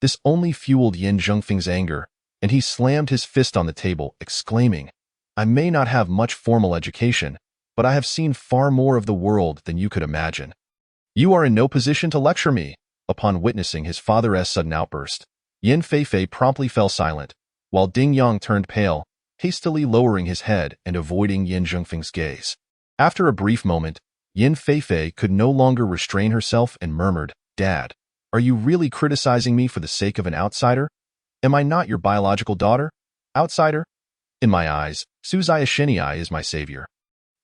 this only fueled Yin Zhengfeng's anger, and he slammed his fist on the table, exclaiming, "I may not have much formal education, but I have seen far more of the world than you could imagine. You are in no position to lecture me." Upon witnessing his father's sudden outburst, Yin Feifei promptly fell silent, while Ding Yang turned pale, hastily lowering his head and avoiding Yin Zhengfeng's gaze. After a brief moment, Yin Feifei could no longer restrain herself and murmured, "Dad, are you really criticizing me for the sake of an outsider? Am I not your biological daughter? Outsider? In my eyes, Su Xiaoxinyi is my savior,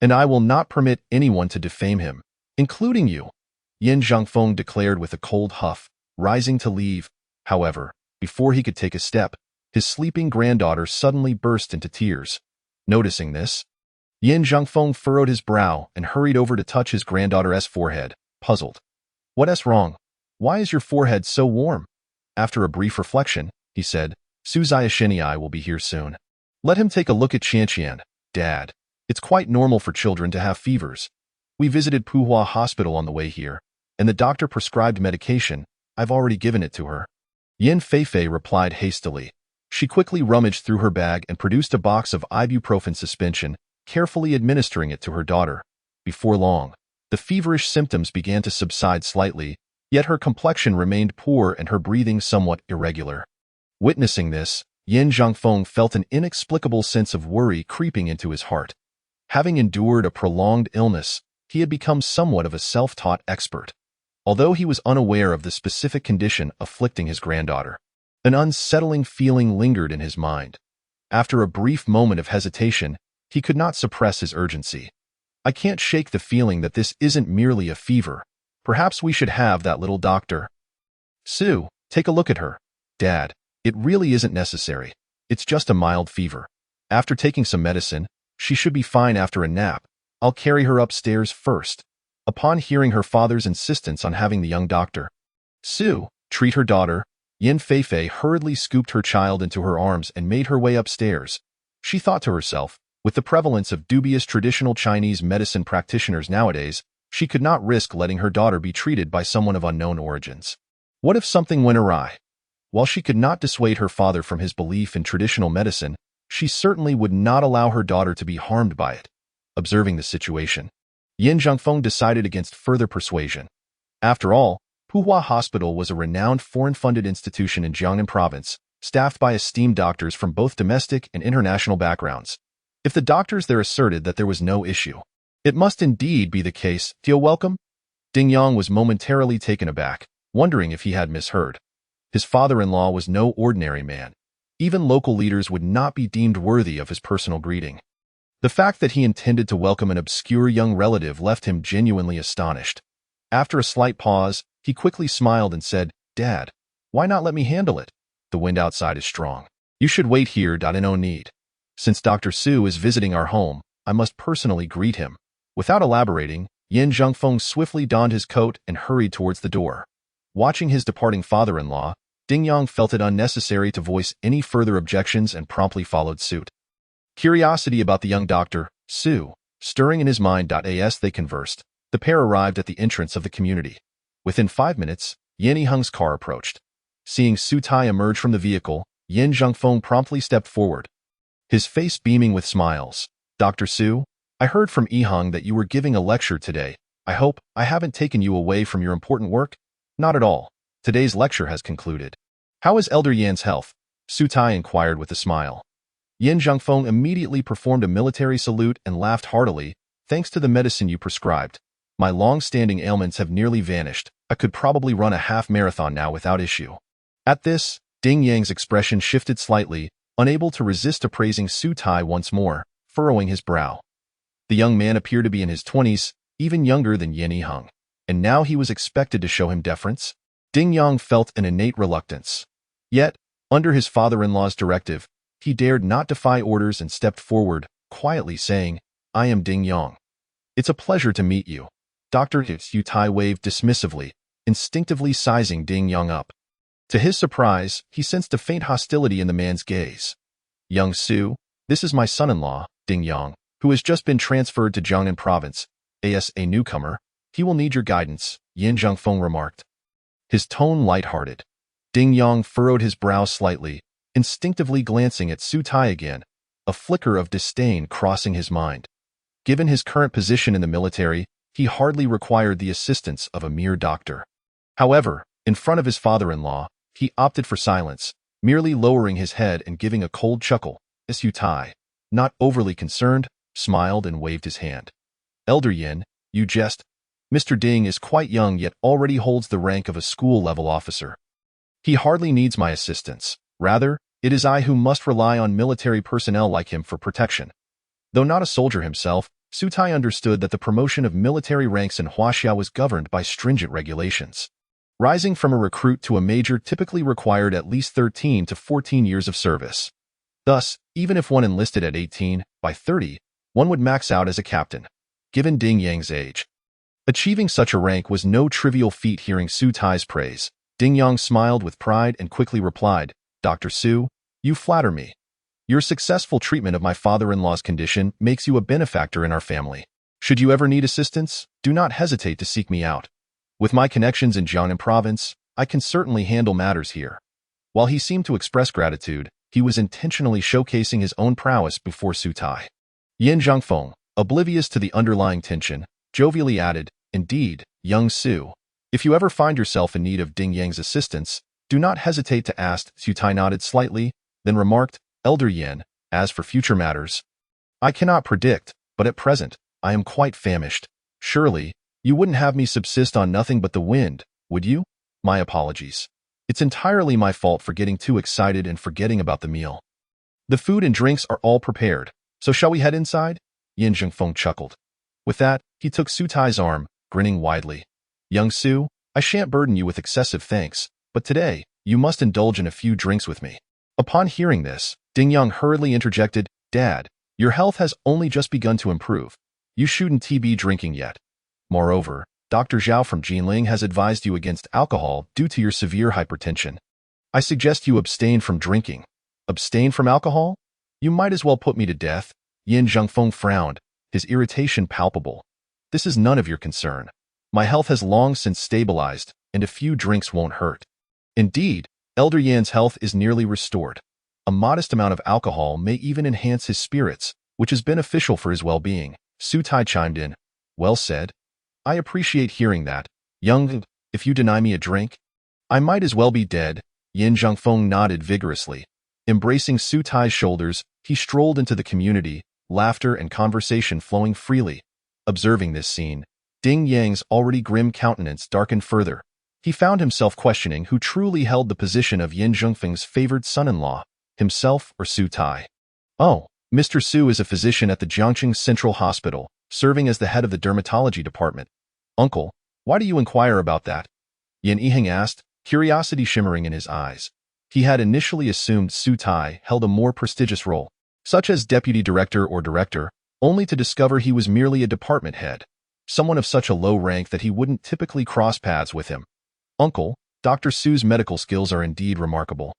and I will not permit anyone to defame him, including you," Yin Zhengfeng declared with a cold huff, rising to leave. However, before he could take a step, his sleeping granddaughter suddenly burst into tears. Noticing this, Yin Zhengfeng furrowed his brow and hurried over to touch his granddaughter's forehead, puzzled. "What's wrong? Why is your forehead so warm?" After a brief reflection, he said, "Su Xiaoxinyi will be here soon. Let him take a look at Qianqian, Dad. It's quite normal for children to have fevers. We visited Puhua Hospital on the way here, and the doctor prescribed medication. I've already given it to her." Yin Feifei replied hastily. She quickly rummaged through her bag and produced a box of ibuprofen suspension, carefully administering it to her daughter. Before long, the feverish symptoms began to subside slightly, yet her complexion remained poor and her breathing somewhat irregular. Witnessing this, Yin Zhengfeng felt an inexplicable sense of worry creeping into his heart. Having endured a prolonged illness, he had become somewhat of a self-taught expert. Although he was unaware of the specific condition afflicting his granddaughter, an unsettling feeling lingered in his mind. After a brief moment of hesitation, he could not suppress his urgency. "I can't shake the feeling that this isn't merely a fever. Perhaps we should have that little doctor. Sue, take a look at her. Dad, it really isn't necessary. It's just a mild fever. After taking some medicine, she should be fine after a nap. I'll carry her upstairs first." Upon hearing her father's insistence on having the young doctor, Sue, treat her daughter, Yin Feifei hurriedly scooped her child into her arms and made her way upstairs. She thought to herself, with the prevalence of dubious traditional Chinese medicine practitioners nowadays, she could not risk letting her daughter be treated by someone of unknown origins. What if something went awry? While she could not dissuade her father from his belief in traditional medicine, she certainly would not allow her daughter to be harmed by it. Observing the situation, Yin Zhengfeng decided against further persuasion. After all, Puhua Hospital was a renowned foreign-funded institution in Jiangnan Province, staffed by esteemed doctors from both domestic and international backgrounds. If the doctors there asserted that there was no issue, it must indeed be the case. "Feel welcome?" Ding Yang was momentarily taken aback, wondering if he had misheard. His father-in-law was no ordinary man. Even local leaders would not be deemed worthy of his personal greeting. The fact that he intended to welcome an obscure young relative left him genuinely astonished. After a slight pause, he quickly smiled and said, "Dad, why not let me handle it? The wind outside is strong. You should wait here. No need. Since Dr. Su is visiting our home, I must personally greet him." Without elaborating, Yin Zhengfeng swiftly donned his coat and hurried towards the door. Watching his departing father-in-law, Ding Yang felt it unnecessary to voice any further objections and promptly followed suit. Curiosity about the young doctor, Su, Stirring in his mind as they conversed, the pair arrived at the entrance of the community. Within 5 minutes, Yin Yiheng's car approached. Seeing Su Tai emerge from the vehicle, Yin Zhengfeng promptly stepped forward, his face beaming with smiles. "Dr. Su, I heard from Yiheng that you were giving a lecture today. I hope I haven't taken you away from your important work?" "Not at all. Today's lecture has concluded." "How is Elder Yan's health?" Su Tai inquired with a smile. Yin Zhengfeng immediately performed a military salute and laughed heartily. "Thanks to the medicine you prescribed, my long-standing ailments have nearly vanished. I could probably run a half-marathon now without issue." At this, Ding Yang's expression shifted slightly, unable to resist appraising Su Tai once more, furrowing his brow. The young man appeared to be in his 20s, even younger than Yin Yiheng, and now he was expected to show him deference? Ding Yang felt an innate reluctance. Yet, under his father-in-law's directive, he dared not defy orders and stepped forward, quietly saying, "I am Ding Yang. It's a pleasure to meet you." Dr. Su Tai waved dismissively, instinctively sizing Ding Yang up. To his surprise, he sensed a faint hostility in the man's gaze. "Young Su, this is my son-in-law, Ding Yang, who has just been transferred to Jiangnan province. As a newcomer, he will need your guidance," Yin Zhengfeng remarked, his tone light-hearted. Ding Yang furrowed his brow slightly, instinctively glancing at Su Tai again, a flicker of disdain crossing his mind. Given his current position in the military, he hardly required the assistance of a mere doctor. However, in front of his father-in-law, he opted for silence, merely lowering his head and giving a cold chuckle. Su Tai, not overly concerned, smiled and waved his hand. "Elder Yin, you jest. Mr. Ding is quite young yet already holds the rank of a school-level officer. He hardly needs my assistance. Rather, it is I who must rely on military personnel like him for protection." Though not a soldier himself, Su Tai understood that the promotion of military ranks in Huaxia was governed by stringent regulations. Rising from a recruit to a major typically required at least 13 to 14 years of service. Thus, even if one enlisted at 18, by 30, one would max out as a captain. Given Ding Yang's age, achieving such a rank was no trivial feat. Hearing Su Tai's praise, Ding Yang smiled with pride and quickly replied, "Dr. Su, you flatter me. Your successful treatment of my father-in-law's condition makes you a benefactor in our family. Should you ever need assistance, do not hesitate to seek me out. With my connections in Jiangnan province, I can certainly handle matters here." While he seemed to express gratitude, he was intentionally showcasing his own prowess before Su Tai. Yin Zhengfeng, oblivious to the underlying tension, jovially added, "Indeed, young Su, if you ever find yourself in need of Ding Yang's assistance, do not hesitate to ask." Su Tai nodded slightly, then remarked, "Elder Yin, as for future matters, I cannot predict, but at present, I am quite famished. Surely, you wouldn't have me subsist on nothing but the wind, would you? My apologies. It's entirely my fault for getting too excited and forgetting about the meal. The food and drinks are all prepared, so shall we head inside?" Yin Zhengfeng chuckled. With that, he took Su Tai's arm, grinning widely. "Young Su, I shan't burden you with excessive thanks, but today, you must indulge in a few drinks with me." Upon hearing this, Ding Yang hurriedly interjected, "Dad, your health has only just begun to improve. You shouldn't be drinking yet. Moreover, Dr. Zhao from Jinling has advised you against alcohol due to your severe hypertension. I suggest you abstain from drinking." "Abstain from alcohol? You might as well put me to death." Yin Zhengfeng frowned, his irritation palpable. "This is none of your concern. My health has long since stabilized, and a few drinks won't hurt." Indeed, Elder Yan's health is nearly restored. A modest amount of alcohol may even enhance his spirits, which is beneficial for his well-being. Su Tai chimed in. "Well said. I appreciate hearing that. Young, if you deny me a drink, I might as well be dead." Yin Zhengfeng nodded vigorously. Embracing Su Tai's shoulders, he strolled into the community, laughter and conversation flowing freely. Observing this scene, Ding Yang's already grim countenance darkened further. He found himself questioning who truly held the position of Yin Zhengfeng's favored son-in-law, himself or Su Tai. "Oh, Mr. Su is a physician at the Jiangqing Central Hospital, serving as the head of the dermatology department. Uncle, why do you inquire about that?" Yin Yiheng asked, curiosity shimmering in his eyes. He had initially assumed Su Tai held a more prestigious role, such as deputy director or director, only to discover he was merely a department head, someone of such a low rank that he wouldn't typically cross paths with him. "Uncle, Dr. Su's medical skills are indeed remarkable.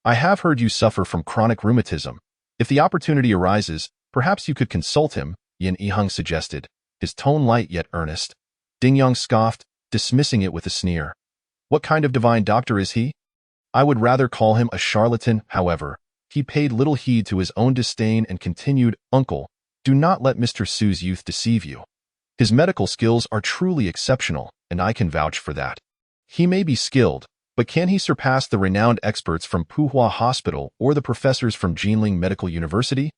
I have heard you suffer from chronic rheumatism. If the opportunity arises, perhaps you could consult him." Yin Yiheng suggested, his tone light yet earnest. Ding Yang scoffed, dismissing it with a sneer. What kind of divine doctor is he? I would rather call him a charlatan. However, he paid little heed to his own disdain and continued, Uncle, do not let Mr. Su's youth deceive you. His medical skills are truly exceptional, and I can vouch for that. He may be skilled, but can he surpass the renowned experts from Puhua Hospital or the professors from Jinling Medical University?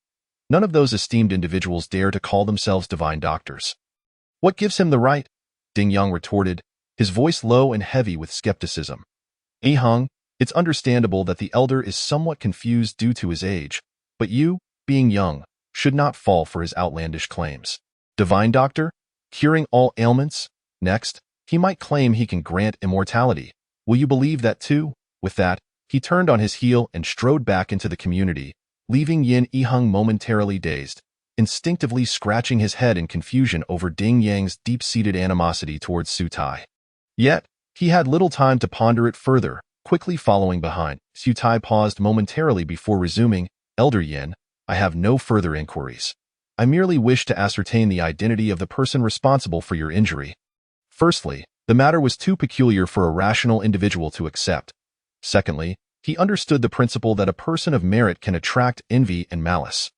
None of those esteemed individuals dare to call themselves divine doctors. What gives him the right? Ding Yang retorted, his voice low and heavy with skepticism. Yiheng, it's understandable that the elder is somewhat confused due to his age, but you, being young, should not fall for his outlandish claims. Divine doctor? Curing all ailments? Next, he might claim he can grant immortality. Will you believe that too? With that, he turned on his heel and strode back into the community, leaving Yin Yiheng momentarily dazed, instinctively scratching his head in confusion over Ding Yang's deep-seated animosity towards Su Tai. Yet, he had little time to ponder it further, quickly following behind. Su Tai paused momentarily before resuming, Elder Yin, I have no further inquiries. I merely wish to ascertain the identity of the person responsible for your injury. Firstly, the matter was too peculiar for a rational individual to accept. Secondly, he understood the principle that a person of merit can attract envy and malice.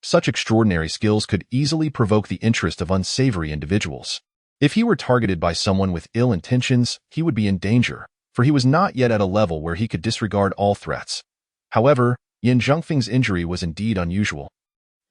Such extraordinary skills could easily provoke the interest of unsavory individuals. If he were targeted by someone with ill intentions, he would be in danger, for he was not yet at a level where he could disregard all threats. However, Yin Zhengfeng's injury was indeed unusual,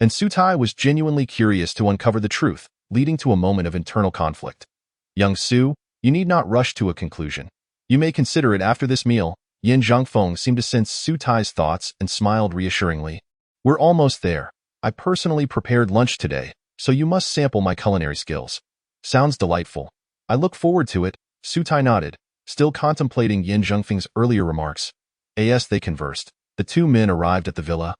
and Su Tai was genuinely curious to uncover the truth, leading to a moment of internal conflict. Young Su, you need not rush to a conclusion. You may consider it after this meal. Yin Zhengfeng seemed to sense Su Tai's thoughts and smiled reassuringly. We're almost there. I personally prepared lunch today, so you must sample my culinary skills. Sounds delightful. I look forward to it. Su Tai nodded, still contemplating Yin Zhengfeng's earlier remarks. As they conversed, the two men arrived at the villa.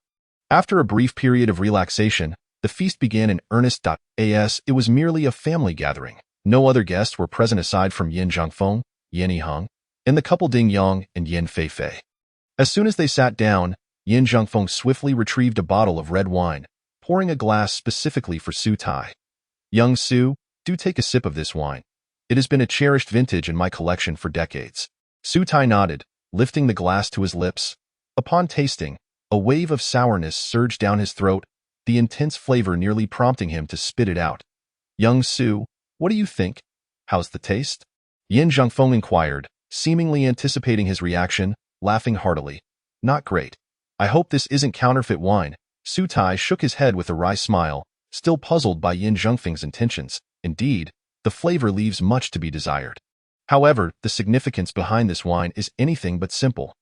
After a brief period of relaxation, the feast began in earnest. As it was merely a family gathering. No other guests were present aside from Yin Zhengfeng, Yin Yiheng, and the couple Ding Yang and Yin Feifei. As soon as they sat down, Yin Zhengfeng swiftly retrieved a bottle of red wine, pouring a glass specifically for Su Tai. Young Su, do take a sip of this wine. It has been a cherished vintage in my collection for decades. Su Tai nodded, lifting the glass to his lips. Upon tasting, a wave of sourness surged down his throat, the intense flavor nearly prompting him to spit it out. Young Su, what do you think? How's the taste? Yin Zhengfeng inquired, seemingly anticipating his reaction, laughing heartily. Not great. I hope this isn't counterfeit wine. Su Tai shook his head with a wry smile, still puzzled by Yin Zhengfeng's intentions. Indeed, the flavor leaves much to be desired. However, the significance behind this wine is anything but simple.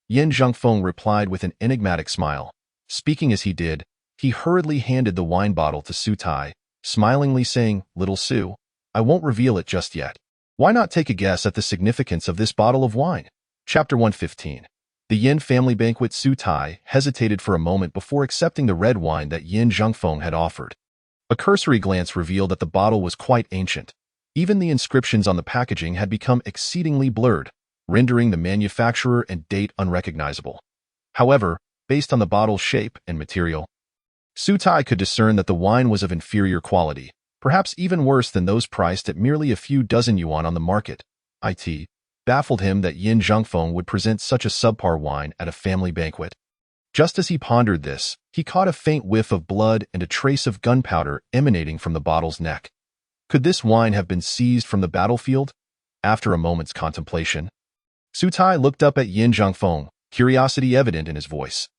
Yin Zhengfeng replied with an enigmatic smile. Speaking as he did, he hurriedly handed the wine bottle to Su Tai, smilingly saying, Little Su, I won't reveal it just yet. Why not take a guess at the significance of this bottle of wine? Chapter 115. The Yin family banquet. Su Tai hesitated for a moment before accepting the red wine that Yin Zhengfeng had offered. A cursory glance revealed that the bottle was quite ancient. Even the inscriptions on the packaging had become exceedingly blurred, rendering the manufacturer and date unrecognizable. However, based on the bottle's shape and material, Su Tai could discern that the wine was of inferior quality, perhaps even worse than those priced at merely a few dozen yuan on the market. It baffled him that Yin Zhengfeng would present such a subpar wine at a family banquet. Just as he pondered this, he caught a faint whiff of blood and a trace of gunpowder emanating from the bottle's neck. Could this wine have been seized from the battlefield? After a moment's contemplation, Su Tai looked up at Yin Zhengfeng, curiosity evident in his voice.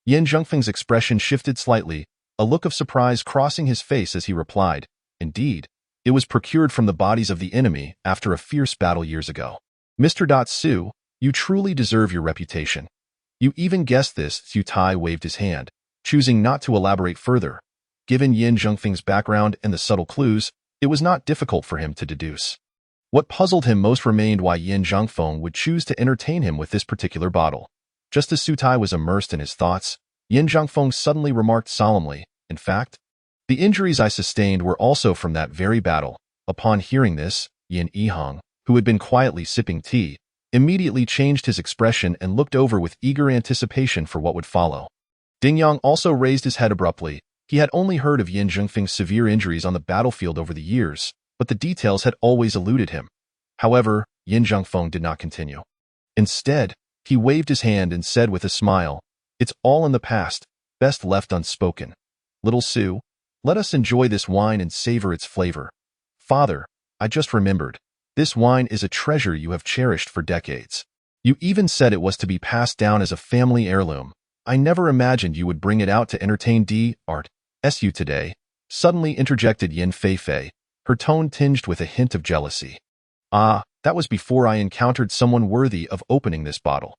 Yin Zhengfeng's expression shifted slightly, a look of surprise crossing his face as he replied, Indeed, it was procured from the bodies of the enemy after a fierce battle years ago. Mr. Su, you truly deserve your reputation. You even guessed this. Su Tai waved his hand, choosing not to elaborate further. Given Yin Zhengfeng's background and the subtle clues, it was not difficult for him to deduce. What puzzled him most remained why Yin Zhengfeng would choose to entertain him with this particular bottle. Just as Su Tai was immersed in his thoughts, Yin Zhengfeng suddenly remarked solemnly, In fact, the injuries I sustained were also from that very battle. Upon hearing this, Yin Yiheng, who had been quietly sipping tea, immediately changed his expression and looked over with eager anticipation for what would follow. Ding Yang also raised his head abruptly, He had only heard of Yin Zhengfeng's severe injuries on the battlefield over the years, but the details had always eluded him. However, Yin Zhengfeng did not continue. Instead, he waved his hand and said with a smile, "It's all in the past, best left unspoken. Little Sue, let us enjoy this wine and savor its flavor. Father, I just remembered, this wine is a treasure you have cherished for decades. You even said it was to be passed down as a family heirloom. I never imagined you would bring it out to entertain D.R.S.U. today," suddenly interjected Yin Feifei, her tone tinged with a hint of jealousy. "Ah, that was before I encountered someone worthy of opening this bottle.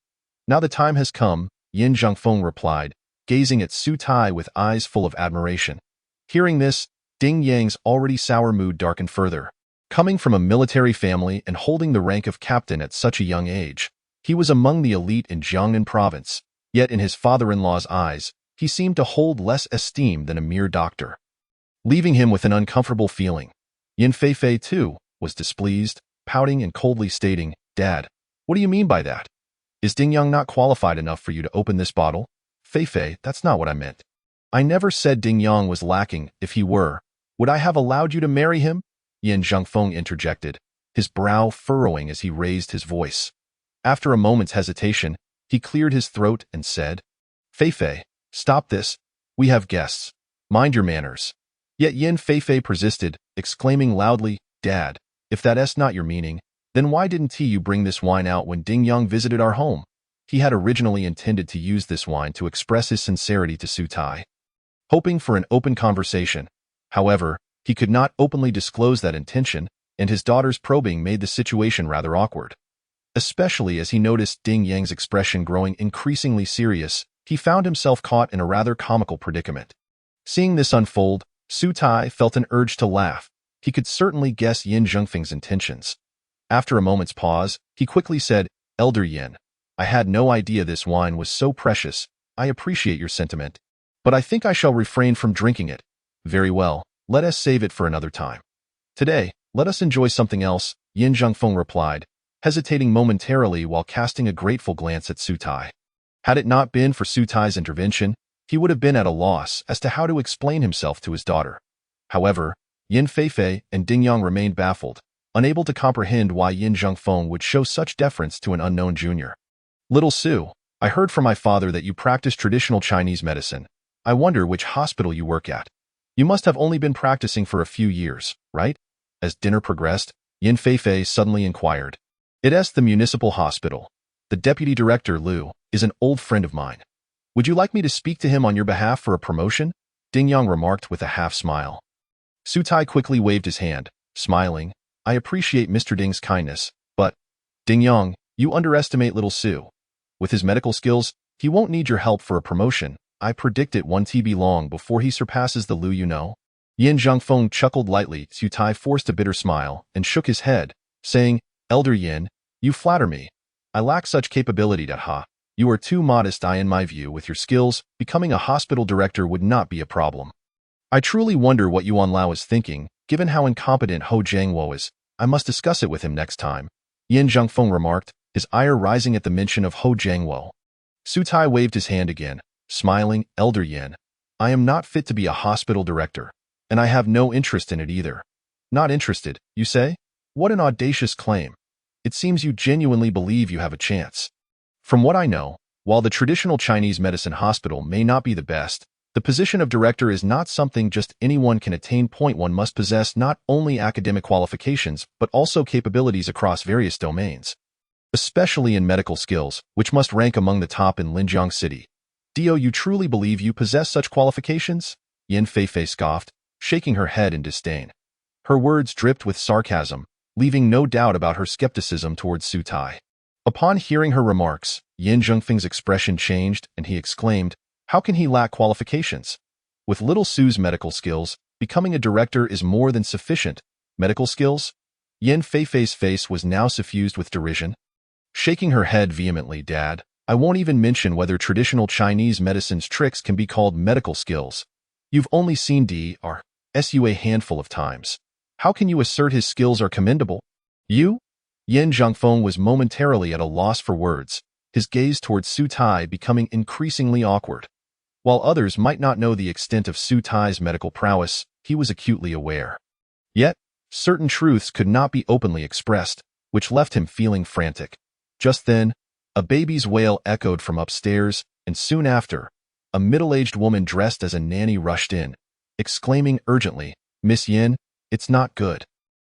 Now the time has come," Yin Zhengfeng replied, gazing at Su Tai with eyes full of admiration. Hearing this, Ding Yang's already sour mood darkened further. Coming from a military family and holding the rank of captain at such a young age, he was among the elite in Jiangnan province, yet in his father-in-law's eyes, he seemed to hold less esteem than a mere doctor. Leaving him with an uncomfortable feeling, Yin Feifei, too, was displeased, pouting and coldly stating, "Dad, what do you mean by that? Is Ding Yang not qualified enough for you to open this bottle?" "Feifei, that's not what I meant. I never said Ding Yang was lacking. If he were, would I have allowed you to marry him?" Yin Zhengfeng interjected, his brow furrowing as he raised his voice. After a moment's hesitation, he cleared his throat and said, "Feifei, stop this. We have guests. Mind your manners." Yet Yin Feifei persisted, exclaiming loudly, "Dad, if that's not your meaning, then why didn't you bring this wine out when Ding Yang visited our home?" He had originally intended to use this wine to express his sincerity to Su Tai, hoping for an open conversation. However, he could not openly disclose that intention, and his daughter's probing made the situation rather awkward. Especially as he noticed Ding Yang's expression growing increasingly serious, he found himself caught in a rather comical predicament. Seeing this unfold, Su Tai felt an urge to laugh. He could certainly guess Yin Zhengfeng's intentions. After a moment's pause, he quickly said, "Elder Yin, I had no idea this wine was so precious. I appreciate your sentiment, but I think I shall refrain from drinking it." "Very well, let us save it for another time. Today, let us enjoy something else," Yin Zhengfeng replied, hesitating momentarily while casting a grateful glance at Su Tai. Had it not been for Su Tai's intervention, he would have been at a loss as to how to explain himself to his daughter. However, Yin Feifei and Ding Yang remained baffled, unable to comprehend why Yin Zhengfeng would show such deference to an unknown junior. "Little Su, I heard from my father that you practice traditional Chinese medicine. I wonder which hospital you work at. You must have only been practicing for a few years, right?" As dinner progressed, Yin Feifei suddenly inquired. "It's the municipal hospital. The deputy director, Liu, is an old friend of mine. Would you like me to speak to him on your behalf for a promotion?" Ding Yang remarked with a half-smile. Su Tai quickly waved his hand, smiling, "I appreciate Mr. Ding's kindness, but, Ding Yang, you underestimate little Su. With his medical skills, he won't need your help for a promotion. I predict it won't be long before he surpasses the Liu you know." Yin Zhengfeng chuckled lightly. Su Tai forced a bitter smile and shook his head, saying, "Elder Yin, you flatter me. I lack such capability. You are too modest. In my view, with your skills, becoming a hospital director would not be a problem. I truly wonder what Yuan Lao is thinking, given how incompetent Ho Jiangwo is. I must discuss it with him next time," Yin Zhengfeng remarked, his ire rising at the mention of Ho Jiangwo. Su Tai waved his hand again, smiling, "Elder Yin, I am not fit to be a hospital director, and I have no interest in it either." "Not interested, you say? What an audacious claim. It seems you genuinely believe you have a chance." "From what I know, while the traditional Chinese medicine hospital may not be the best, the position of director is not something just anyone can attain. One must possess not only academic qualifications, but also capabilities across various domains, especially in medical skills, which must rank among the top in Linjiang City. Do you truly believe you possess such qualifications?" Yin Feifei scoffed, shaking her head in disdain. Her words dripped with sarcasm, leaving no doubt about her skepticism towards Su Tai. Upon hearing her remarks, Yin Zhengfeng's expression changed and he exclaimed, "How can he lack qualifications? With little Su's medical skills, becoming a director is more than sufficient." "Medical skills?" Yin Feifei's face was now suffused with derision. Shaking her head vehemently, "Dad, I won't even mention whether traditional Chinese medicine's tricks can be called medical skills. You've only seen D.R.S.U. a handful of times. How can you assert his skills are commendable? You?" Yin Zhengfeng was momentarily at a loss for words, his gaze towards Su Tai becoming increasingly awkward. While others might not know the extent of Su Tai's medical prowess, he was acutely aware. Yet, certain truths could not be openly expressed, which left him feeling frantic. Just then, a baby's wail echoed from upstairs, and soon after, a middle-aged woman dressed as a nanny rushed in, exclaiming urgently, "Miss Yin, it's not good.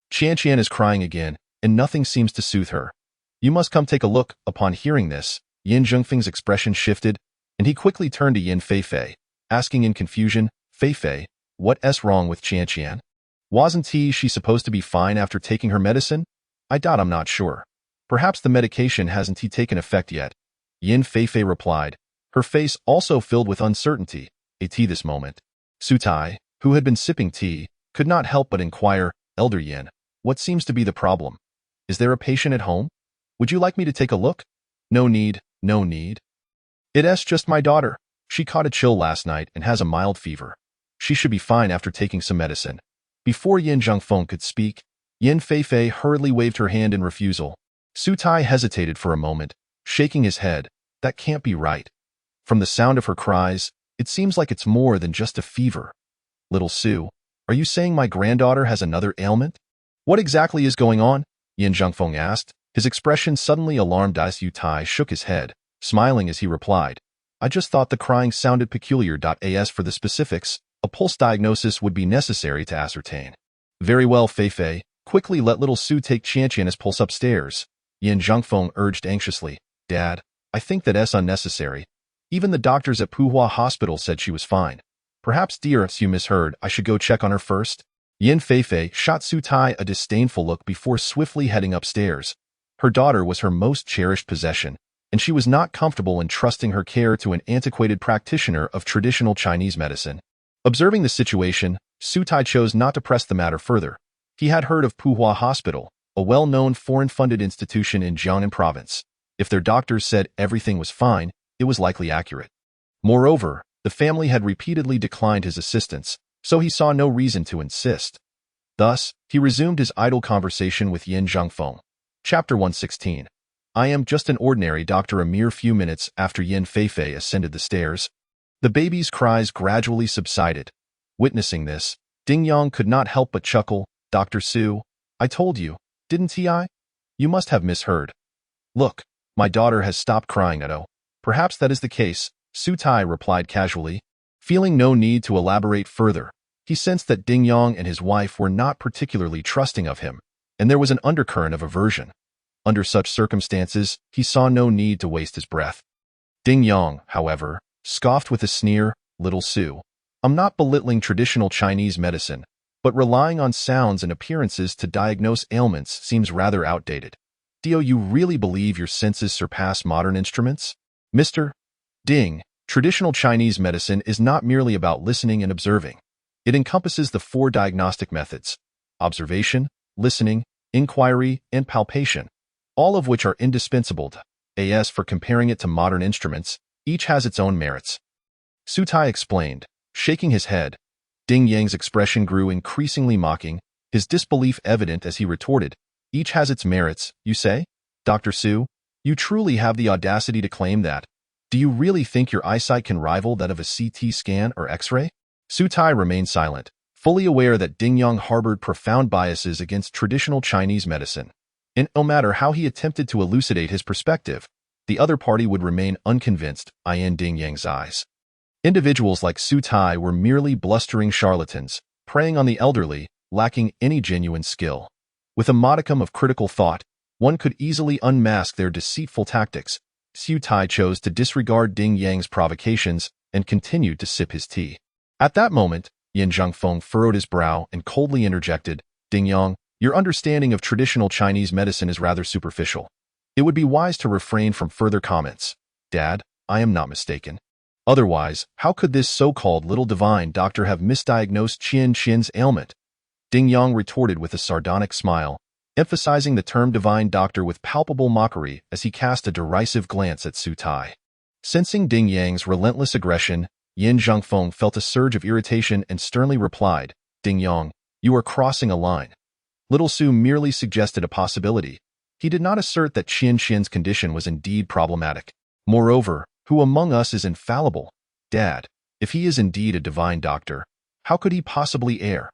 Qian is crying again, and nothing seems to soothe her. You must come take a look." Upon hearing this, Yin Zhengfeng's expression shifted, and he quickly turned to Yin Feifei, asking in confusion, "Feifei, what's wrong with Qian? Wasn't she supposed to be fine after taking her medicine? I doubt. I'm not sure. Perhaps the medication hasn't taken effect yet." Yin Feifei replied, her face also filled with uncertainty. This moment, Su Tai, who had been sipping tea, could not help but inquire, "Elder Yin, what seems to be the problem? Is there a patient at home? Would you like me to take a look?" No need. It's just my daughter. She caught a chill last night and has a mild fever. She should be fine after taking some medicine." Before Yin Zhengfeng could speak, Yin Feifei hurriedly waved her hand in refusal. Su Tai hesitated for a moment, shaking his head. "That can't be right. From the sound of her cries, it seems like it's more than just a fever. Little Su, are you saying my granddaughter has another ailment?" "What exactly is going on?" Yin Zhengfeng asked. His expression suddenly alarmed. Su Tai shook his head, smiling as he replied, "I just thought the crying sounded peculiar. As for the specifics, a pulse diagnosis would be necessary to ascertain." "Very well, Feifei. Quickly let little Su take Qianqian's pulse upstairs," Yin Zhengfeng urged anxiously. "Dad, I think that's unnecessary. Even the doctors at Puhua Hospital said she was fine. Perhaps you misheard. I should go check on her first." Yin Feifei shot Su Tai a disdainful look before swiftly heading upstairs. Her daughter was her most cherished possession, and she was not comfortable entrusting her care to an antiquated practitioner of traditional Chinese medicine. Observing the situation, Su Tai chose not to press the matter further. He had heard of Puhua Hospital, a well-known foreign-funded institution in Jiangnan province. If their doctors said everything was fine, it was likely accurate. Moreover, the family had repeatedly declined his assistance, so he saw no reason to insist. Thus, he resumed his idle conversation with Yin Zhengfeng. Chapter 116. I am just an ordinary doctor. A mere few minutes after Yin Feifei ascended the stairs, the baby's cries gradually subsided. Witnessing this, Ding Yang could not help but chuckle. "Dr. Su, I told you, didn't I? You must have misheard. Look, my daughter has stopped crying." "Oh, perhaps that is the case," Su Tai replied casually. Feeling no need to elaborate further, he sensed that Ding Yang and his wife were not particularly trusting of him, and there was an undercurrent of aversion. Under such circumstances, he saw no need to waste his breath. Ding Yang, however, scoffed with a sneer, "Little Su, I'm not belittling traditional Chinese medicine, but relying on sounds and appearances to diagnose ailments seems rather outdated. Do you really believe your senses surpass modern instruments?" "Mr. Ding, traditional Chinese medicine is not merely about listening and observing. It encompasses the 4 diagnostic methods: observation, listening, inquiry, and palpation, all of which are indispensable for comparing it to modern instruments. Each has its own merits," Su Tai explained, shaking his head. Ding Yang's expression grew increasingly mocking, his disbelief evident as he retorted, "Each has its merits, you say? Dr. Su, you truly have the audacity to claim that? Do you really think your eyesight can rival that of a CT scan or X-ray?" Su Tai remained silent, fully aware that Ding Yang harbored profound biases against traditional Chinese medicine. And no matter how he attempted to elucidate his perspective, the other party would remain unconvinced. In Ding Yang's eyes, individuals like Su Tai were merely blustering charlatans, preying on the elderly, lacking any genuine skill. With a modicum of critical thought, one could easily unmask their deceitful tactics. Su Tai chose to disregard Ding Yang's provocations and continued to sip his tea. At that moment, Yin Zhengfeng furrowed his brow and coldly interjected, "Ding Yang, your understanding of traditional Chinese medicine is rather superficial. It would be wise to refrain from further comments." "Dad, I am not mistaken. Otherwise, how could this so-called little divine doctor have misdiagnosed Qian's ailment?" Ding Yang retorted with a sardonic smile, emphasizing the term divine doctor with palpable mockery as he cast a derisive glance at Su Tai. Sensing Ding Yang's relentless aggression, Yin Zhengfeng felt a surge of irritation and sternly replied, "Ding Yang, you are crossing a line. Little Su merely suggested a possibility. He did not assert that Qian's condition was indeed problematic. Moreover, who among us is infallible? Dad, If he is indeed a divine doctor, how could he possibly err?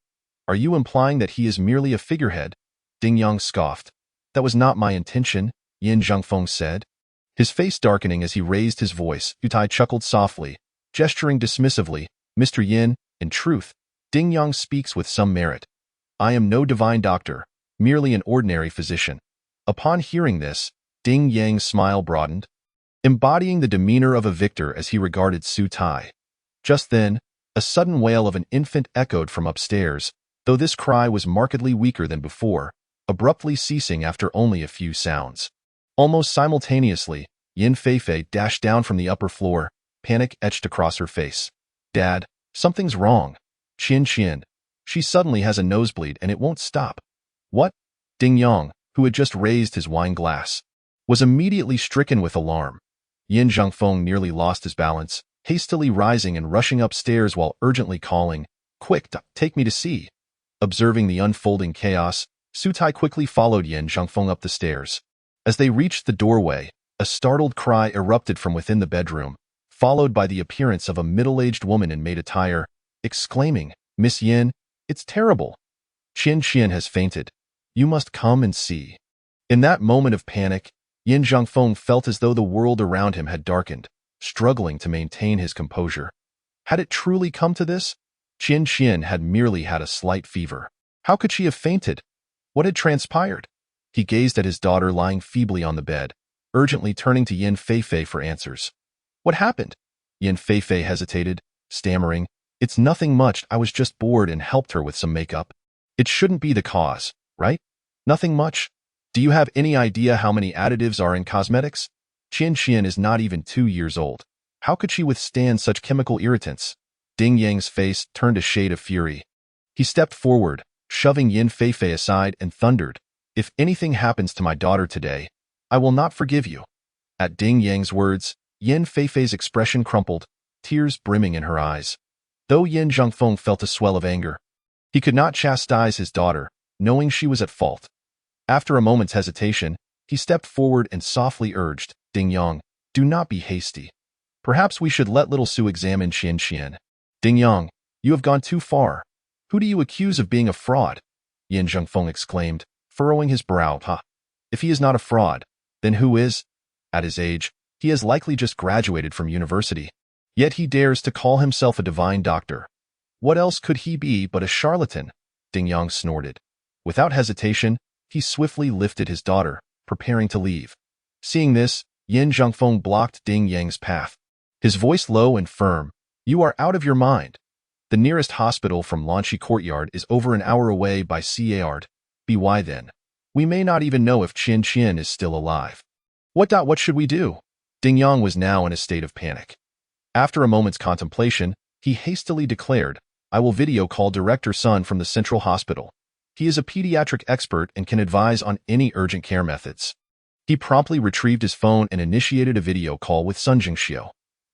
Are you implying that he is merely a figurehead? Ding Yang scoffed. That was not my intention, Yin Zhengfeng said. His face darkening as he raised his voice, Su Tai chuckled softly, gesturing dismissively. Mr. Yin, in truth, Ding Yang speaks with some merit. I am no divine doctor, merely an ordinary physician. Upon hearing this, Ding Yang's smile broadened, embodying the demeanor of a victor as he regarded Su Tai. Just then, a sudden wail of an infant echoed from upstairs, though this cry was markedly weaker than before, abruptly ceasing after only a few sounds. Almost simultaneously, Yin Feifei dashed down from the upper floor, panic etched across her face. Dad, something's wrong. Qian. She suddenly has a nosebleed and it won't stop. What? Ding Yang, who had just raised his wine glass, was immediately stricken with alarm. Yin Zhengfeng nearly lost his balance, hastily rising and rushing upstairs while urgently calling, Quick, take me to see. Observing the unfolding chaos, Su Tai quickly followed Yin Zhengfeng up the stairs. As they reached the doorway, a startled cry erupted from within the bedroom, followed by the appearance of a middle-aged woman in maid attire, exclaiming, Miss Yin, it's terrible. Qian has fainted. You must come and see. In that moment of panic, Yin Zhengfeng felt as though the world around him had darkened, struggling to maintain his composure. Had it truly come to this? Qian had merely had a slight fever. How could she have fainted? What had transpired? He gazed at his daughter lying feebly on the bed, urgently turning to Yin Feifei for answers. What happened? Yin Feifei hesitated, stammering, It's nothing much, I was just bored and helped her with some makeup. It shouldn't be the cause, right? Nothing much. Do you have any idea how many additives are in cosmetics? Qian is not even 2 years old. How could she withstand such chemical irritants? Ding Yang's face turned a shade of fury. He stepped forward, shoving Yin Feifei aside and thundered, If anything happens to my daughter today, I will not forgive you. At Ding Yang's words, Yin Feifei's expression crumpled, tears brimming in her eyes. Though Yin Zhengfeng felt a swell of anger, he could not chastise his daughter, knowing she was at fault. After a moment's hesitation, he stepped forward and softly urged, Ding Yang, do not be hasty. Perhaps we should let little Su examine Qian. Ding Yang, you have gone too far. Who do you accuse of being a fraud? Yin Zhengfeng exclaimed, furrowing his brow. If he is not a fraud, then who is? At his age, he has likely just graduated from university. Yet he dares to call himself a divine doctor. What else could he be but a charlatan? Ding Yang snorted. Without hesitation, he swiftly lifted his daughter, preparing to leave. Seeing this, Yin Zhengfeng blocked Ding Yang's path. His voice low and firm, You are out of your mind. The nearest hospital from Lanchi Courtyard is over an hour away by Card. By then. We may not even know if Qian is still alive. What should we do? Ding Yang was now in a state of panic. After a moment's contemplation, he hastily declared, I will video call Director Sun from the Central Hospital. He is a pediatric expert and can advise on any urgent care methods. He promptly retrieved his phone and initiated a video call with Sun Jingxiu.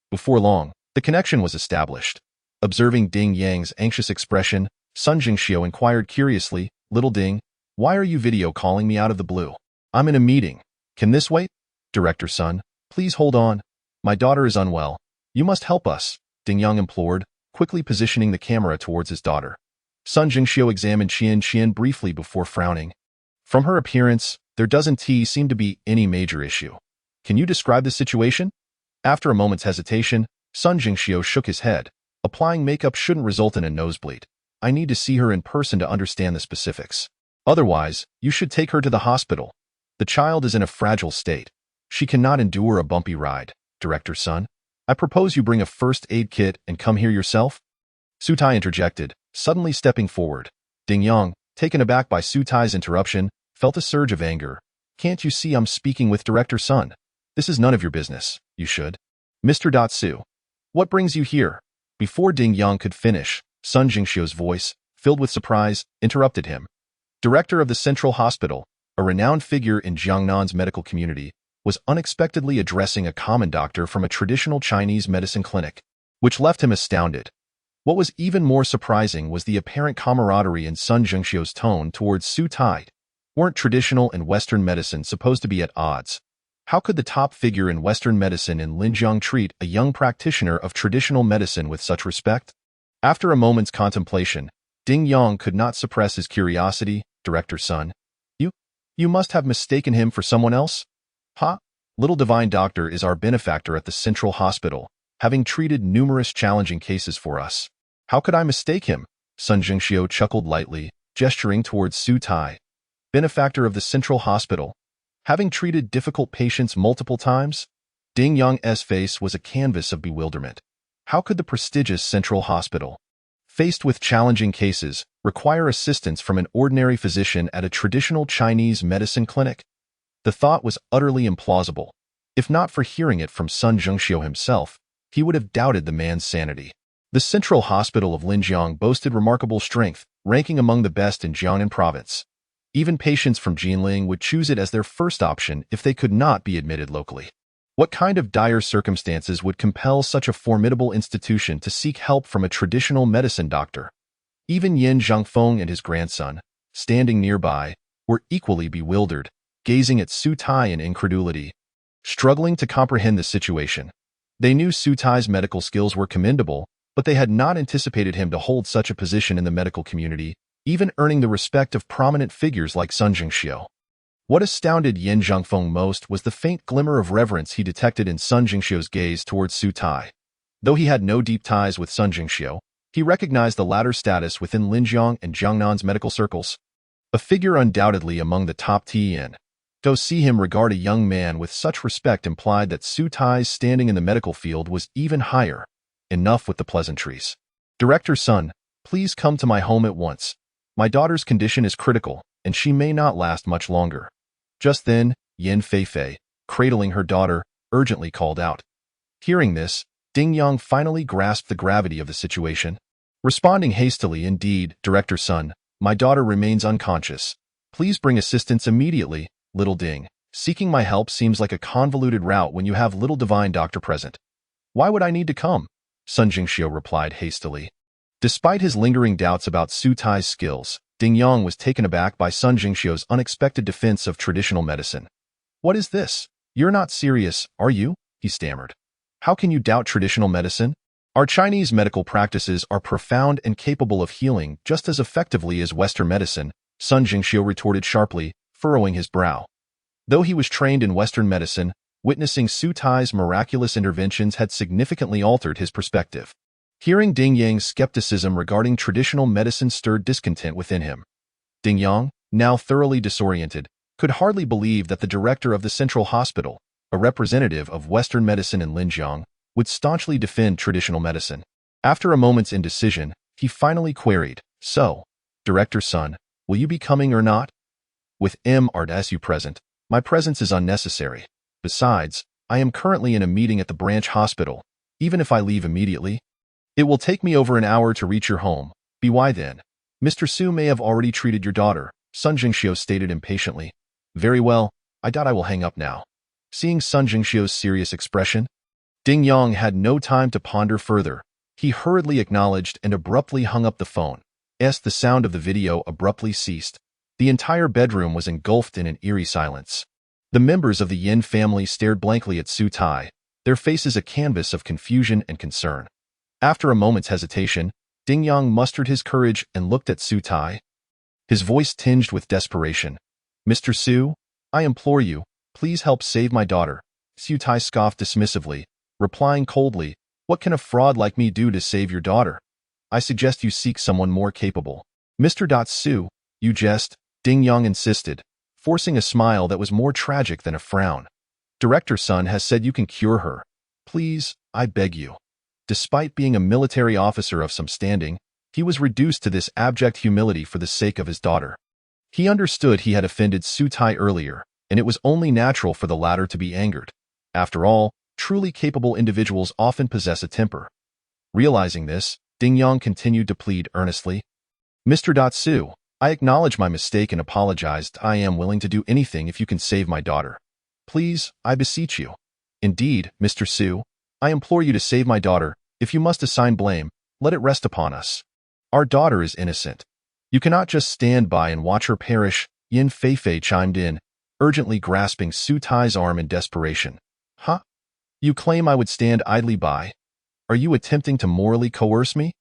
Before long, the connection was established. Observing Ding Yang's anxious expression, Sun Jingxiu inquired curiously, Little Ding, why are you video calling me out of the blue? I'm in a meeting. Can this wait? Director Sun, please hold on. My daughter is unwell. You must help us, Ding Yang implored, quickly positioning the camera towards his daughter. Sun Jingxiu examined Qian briefly before frowning. From her appearance, there doesn't seem to be any major issue. Can you describe the situation? After a moment's hesitation, Sun Jingxiu shook his head. Applying makeup shouldn't result in a nosebleed. I need to see her in person to understand the specifics. Otherwise, you should take her to the hospital. The child is in a fragile state. She cannot endure a bumpy ride, Director Sun. I propose you bring a first aid kit and come here yourself. Su Tai interjected, suddenly stepping forward. Ding Yang, taken aback by Su Tai's interruption, felt a surge of anger. Can't you see I'm speaking with Director Sun? This is none of your business. You should. Mr. Su. What brings you here? Before Ding Yang could finish, Sun Jingxiu's voice, filled with surprise, interrupted him. Director of the Central Hospital, a renowned figure in Jiangnan's medical community, was unexpectedly addressing a common doctor from a traditional Chinese medicine clinic, which left him astounded. What was even more surprising was the apparent camaraderie in Sun Jingxiu's tone towards Su Tai. Weren't traditional and Western medicine supposed to be at odds? How could the top figure in Western medicine in Linjiang treat a young practitioner of traditional medicine with such respect? After a moment's contemplation, Ding Yang could not suppress his curiosity. Director's son, you must have mistaken him for someone else? Ha! Little Divine Doctor is our benefactor at the Central Hospital, having treated numerous challenging cases for us. How could I mistake him? Sun Jingxiu chuckled lightly, gesturing towards Su Tai. Benefactor of the Central Hospital, having treated difficult patients multiple times? Ding Yang's face was a canvas of bewilderment. How could the prestigious Central Hospital, faced with challenging cases, require assistance from an ordinary physician at a traditional Chinese medicine clinic? The thought was utterly implausible. If not for hearing it from Sun Jingxiu himself, he would have doubted the man's sanity. The Central Hospital of Linjiang boasted remarkable strength, ranking among the best in Jiangnan province. Even patients from Jinling would choose it as their first option if they could not be admitted locally. What kind of dire circumstances would compel such a formidable institution to seek help from a traditional medicine doctor? Even Yin Zhangfeng and his grandson, standing nearby, were equally bewildered, gazing at Su Tai in incredulity, struggling to comprehend the situation. They knew Su Tai's medical skills were commendable, but they had not anticipated him to hold such a position in the medical community, even earning the respect of prominent figures like Sun Jingxiu. What astounded Yin Zhangfeng most was the faint glimmer of reverence he detected in Sun Jingxiu's gaze towards Su Tai. Though he had no deep ties with Sun Jingxiu, he recognized the latter's status within Linjiang and Jiangnan's medical circles. A figure undoubtedly among the top TN. To see him regard a young man with such respect implied that Su Tai's standing in the medical field was even higher. Enough with the pleasantries. Director's son, please come to my home at once. My daughter's condition is critical, and she may not last much longer. Just then, Yin Feifei, cradling her daughter, urgently called out. Hearing this, Ding Yang finally grasped the gravity of the situation. Responding hastily, indeed, Director's son, my daughter remains unconscious. Please bring assistance immediately, little Ding. Seeking my help seems like a convoluted route when you have little Divine Doctor present. Why would I need to come? Sun Jingxiu replied hastily. Despite his lingering doubts about Su Tai's skills, Ding Yang was taken aback by Sun Jingxiu's unexpected defense of traditional medicine. What is this? You're not serious, are you? He stammered. How can you doubt traditional medicine? Our Chinese medical practices are profound and capable of healing just as effectively as Western medicine, Sun Jingxiu retorted sharply, furrowing his brow. Though he was trained in Western medicine, witnessing Su Tai's miraculous interventions had significantly altered his perspective. Hearing Ding Yang's skepticism regarding traditional medicine stirred discontent within him. Ding Yang, now thoroughly disoriented, could hardly believe that the director of the Central Hospital, a representative of Western medicine in Linjiang, would staunchly defend traditional medicine. After a moment's indecision, he finally queried, So, Director's son, will you be coming or not? With MRSU present, my presence is unnecessary. Besides, I am currently in a meeting at the branch hospital. Even if I leave immediately, it will take me over an hour to reach your home. Why then? Mr. Su may have already treated your daughter, Sun Jingxiu stated impatiently. Very well, I doubt I will hang up now. Seeing Sun Jingxiu's serious expression, Ding Yang had no time to ponder further. He hurriedly acknowledged and abruptly hung up the phone. The sound of the video abruptly ceased. The entire bedroom was engulfed in an eerie silence. The members of the Yin family stared blankly at Su Tai, their faces a canvas of confusion and concern. After a moment's hesitation, Ding Yang mustered his courage and looked at Su Tai. His voice tinged with desperation. Mr. Su, I implore you, please help save my daughter. Su Tai scoffed dismissively, replying coldly, What can a fraud like me do to save your daughter? I suggest you seek someone more capable. Mr. Su, you jest, Ding Yang insisted, forcing a smile that was more tragic than a frown. Director's son has said you can cure her. Please, I beg you. Despite being a military officer of some standing, he was reduced to this abject humility for the sake of his daughter. He understood he had offended Su Tai earlier, and it was only natural for the latter to be angered. After all, truly capable individuals often possess a temper. Realizing this, Ding Yang continued to plead earnestly. Mr. Su, I acknowledge my mistake and apologized. I am willing to do anything if you can save my daughter. Please, I beseech you. Indeed, Mr. Su, I implore you to save my daughter. If you must assign blame, let it rest upon us. Our daughter is innocent. You cannot just stand by and watch her perish, Yin Feifei chimed in, urgently grasping Su Tai's arm in desperation. Huh? You claim I would stand idly by? Are you attempting to morally coerce me?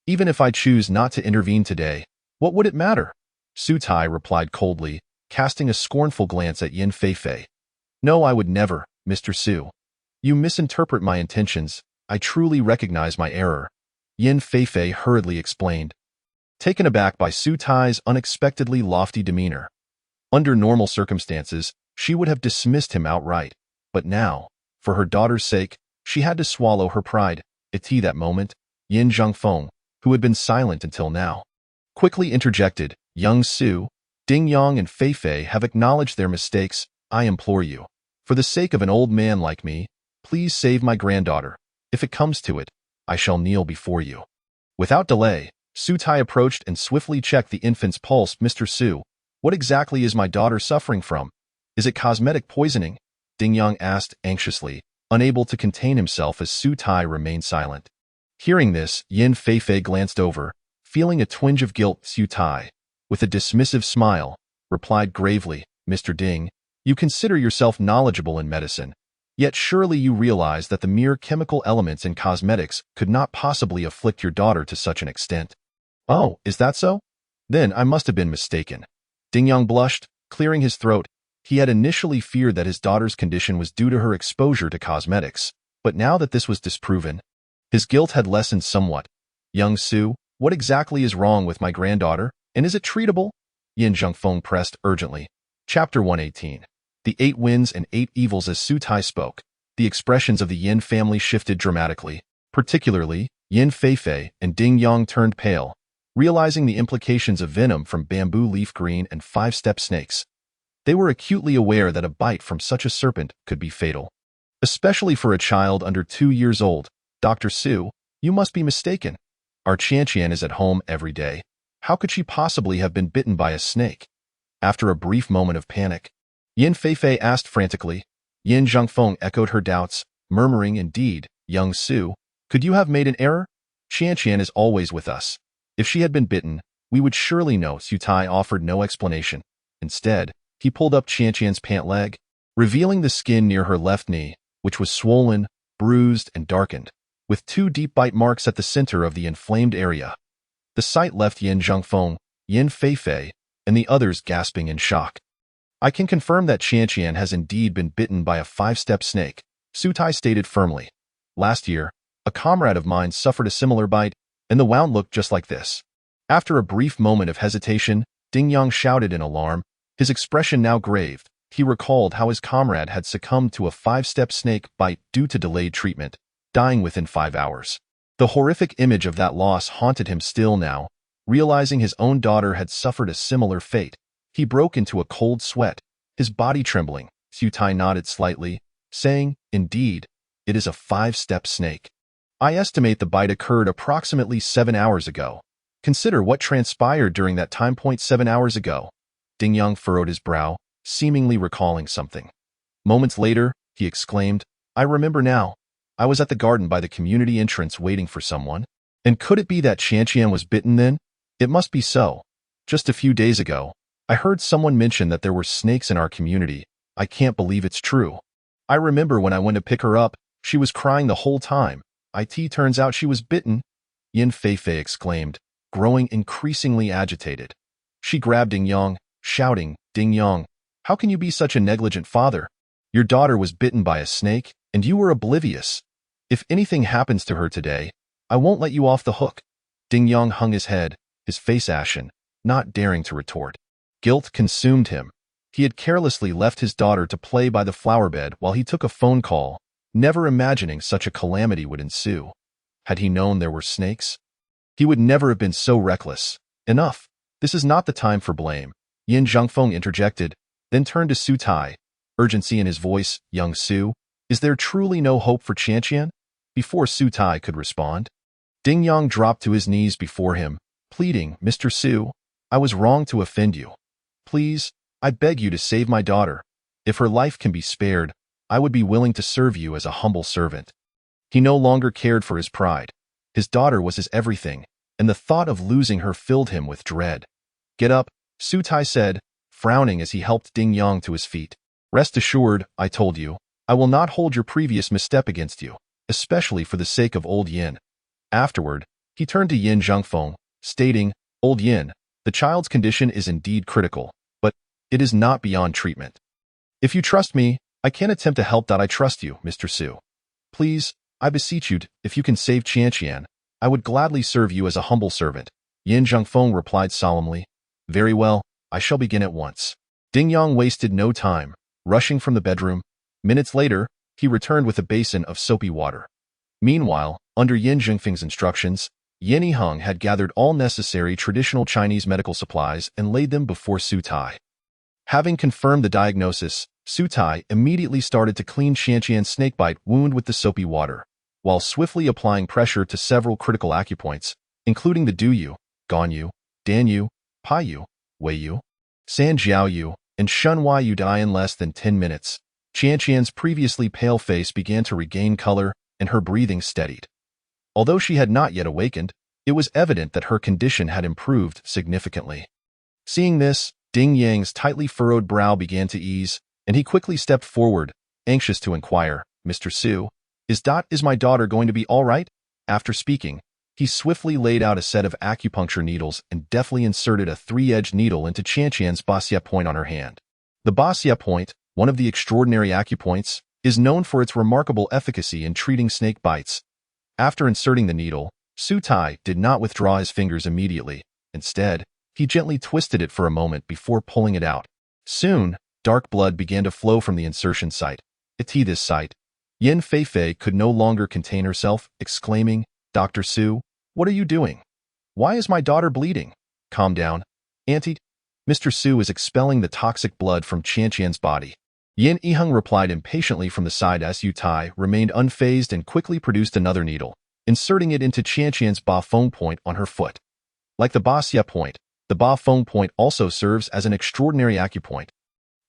Even if I choose not to intervene today, what would it matter? Su Tai replied coldly, casting a scornful glance at Yin Feifei. No, I would never, Mr. Su. You misinterpret my intentions. I truly recognize my error. Yin Feifei hurriedly explained, taken aback by Su Tai's unexpectedly lofty demeanor. Under normal circumstances, she would have dismissed him outright. But now, for her daughter's sake, she had to swallow her pride. That moment, Yin Zhongfeng, who had been silent until now, quickly interjected, Young Su, Ding Yang and Fei Fei have acknowledged their mistakes. I implore you, for the sake of an old man like me, please save my granddaughter. If it comes to it, I shall kneel before you. Without delay, Su Tai approached and swiftly checked the infant's pulse. Mr. Su, what exactly is my daughter suffering from? Is it cosmetic poisoning? Ding Yang asked anxiously, unable to contain himself as Su Tai remained silent. Hearing this, Yin Feifei glanced over, feeling a twinge of guilt. Su Tai, with a dismissive smile, replied gravely, Mr. Ding, you consider yourself knowledgeable in medicine, yet surely you realize that the mere chemical elements in cosmetics could not possibly afflict your daughter to such an extent. Oh, is that so? Then I must have been mistaken. Ding Yang blushed, clearing his throat. He had initially feared that his daughter's condition was due to her exposure to cosmetics, but now that this was disproven, his guilt had lessened somewhat. Young Su, what exactly is wrong with my granddaughter, and is it treatable? Yin Zhongfeng pressed urgently. Chapter 118. The 8 Winds and 8 Evils. As Su Tai spoke, the expressions of the Yin family shifted dramatically. Particularly, Yin Feifei and Ding Yang turned pale, realizing the implications of venom from bamboo leaf green and 5-step snakes. They were acutely aware that a bite from such a serpent could be fatal. Especially for a child under 2 years old. Dr. Su, you must be mistaken. Our Qianqian is at home every day. How could she possibly have been bitten by a snake? After a brief moment of panic, Yin Feifei asked frantically. Yin Zhongfeng echoed her doubts, murmuring, indeed, Young Su, could you have made an error? Qianqian is always with us. If she had been bitten, we would surely know. Su Tai offered no explanation. Instead, he pulled up Qianqian's pant leg, revealing the skin near her left knee, which was swollen, bruised, and darkened, with 2 deep bite marks at the center of the inflamed area. The sight left Yin Zhongfeng, Yin Feifei, and the others gasping in shock. I can confirm that Qianqian has indeed been bitten by a 5-step snake, Su Tai stated firmly. Last year, a comrade of mine suffered a similar bite, and the wound looked just like this. After a brief moment of hesitation, Ding Yang shouted in alarm, his expression now grave. He recalled how his comrade had succumbed to a 5-step snake bite due to delayed treatment, dying within 5 hours. The horrific image of that loss haunted him still now. Realizing his own daughter had suffered a similar fate, he broke into a cold sweat, his body trembling. Su Tai nodded slightly, saying, indeed, it is a 5-step snake. I estimate the bite occurred approximately 7 hours ago. Consider what transpired during that time. 7 hours ago. Ding Yang furrowed his brow, seemingly recalling something. Moments later, he exclaimed, I remember now. I was at the garden by the community entrance waiting for someone. And could it be that Qianqian was bitten then? It must be so. Just a few days ago, I heard someone mention that there were snakes in our community. I can't believe it's true. I remember when I went to pick her up, she was crying the whole time. Turns out she was bitten. Yin Feifei exclaimed, growing increasingly agitated. She grabbed Ding Yang, shouting, Ding Yang, how can you be such a negligent father? Your daughter was bitten by a snake, and you were oblivious. If anything happens to her today, I won't let you off the hook. Ding Yang hung his head, his face ashen, not daring to retort. Guilt consumed him. He had carelessly left his daughter to play by the flower bed while he took a phone call, never imagining such a calamity would ensue. Had he known there were snakes, he would never have been so reckless. Enough. This is not the time for blame. Yin Zhongfeng interjected, then turned to Su Tai, urgency in his voice. Young Su, is there truly no hope for Qianqian? Before Su Tai could respond, Ding Yang dropped to his knees before him, pleading, Mr. Su, I was wrong to offend you. Please, I beg you to save my daughter. If her life can be spared, I would be willing to serve you as a humble servant. He no longer cared for his pride. His daughter was his everything, and the thought of losing her filled him with dread. Get up, Su Tai said, frowning as he helped Ding Yang to his feet. Rest assured, I told you, I will not hold your previous misstep against you, especially for the sake of old Yin. Afterward, he turned to Yin Zhengfeng, stating, Old Yin, the child's condition is indeed critical, but it is not beyond treatment. If you trust me, I can attempt to help. I trust you, Mr. Su. Please, I beseech you, if you can save Qianqian, I would gladly serve you as a humble servant. Yin Zhengfeng replied solemnly, Very well, I shall begin at once. Ding Yang wasted no time, rushing from the bedroom. Minutes later, he returned with a basin of soapy water. Meanwhile, under Yin Zhengfeng's instructions, Yin Yiheng had gathered all necessary traditional Chinese medical supplies and laid them before Su Tai. Having confirmed the diagnosis, Su Tai immediately started to clean Qianqian's snakebite wound with the soapy water, while swiftly applying pressure to several critical acupoints, including the Duyu, Ganyu, Danyu, Paiyu, Weiyu, Sanjiaoyu, and Shunhuayu. In less than 10 minutes, Qianqian's previously pale face began to regain color and her breathing steadied. Although she had not yet awakened, it was evident that her condition had improved significantly. Seeing this, Ding Yang's tightly furrowed brow began to ease, and he quickly stepped forward, anxious to inquire, Mr. Su, is my daughter going to be all right? After speaking, he swiftly laid out a set of acupuncture needles and deftly inserted a 3-edged needle into Qianqian's Basya point on her hand. The Basya point, one of the extraordinary acupoints, is known for its remarkable efficacy in treating snake bites. After inserting the needle, Su Tai did not withdraw his fingers immediately. Instead, he gently twisted it for a moment before pulling it out. Soon, dark blood began to flow from the insertion site. At this sight, Yin Feifei could no longer contain herself, exclaiming, Dr. Su, what are you doing? Why is my daughter bleeding? Calm down, Auntie. Mr. Su is expelling the toxic blood from Qianqian's body. Yin Yiheng replied impatiently from the side as Su Tai remained unfazed and quickly produced another needle, inserting it into Qianqian's Ba Feng point on her foot. Like the Basya point, the Ba Feng point also serves as an extraordinary acupoint,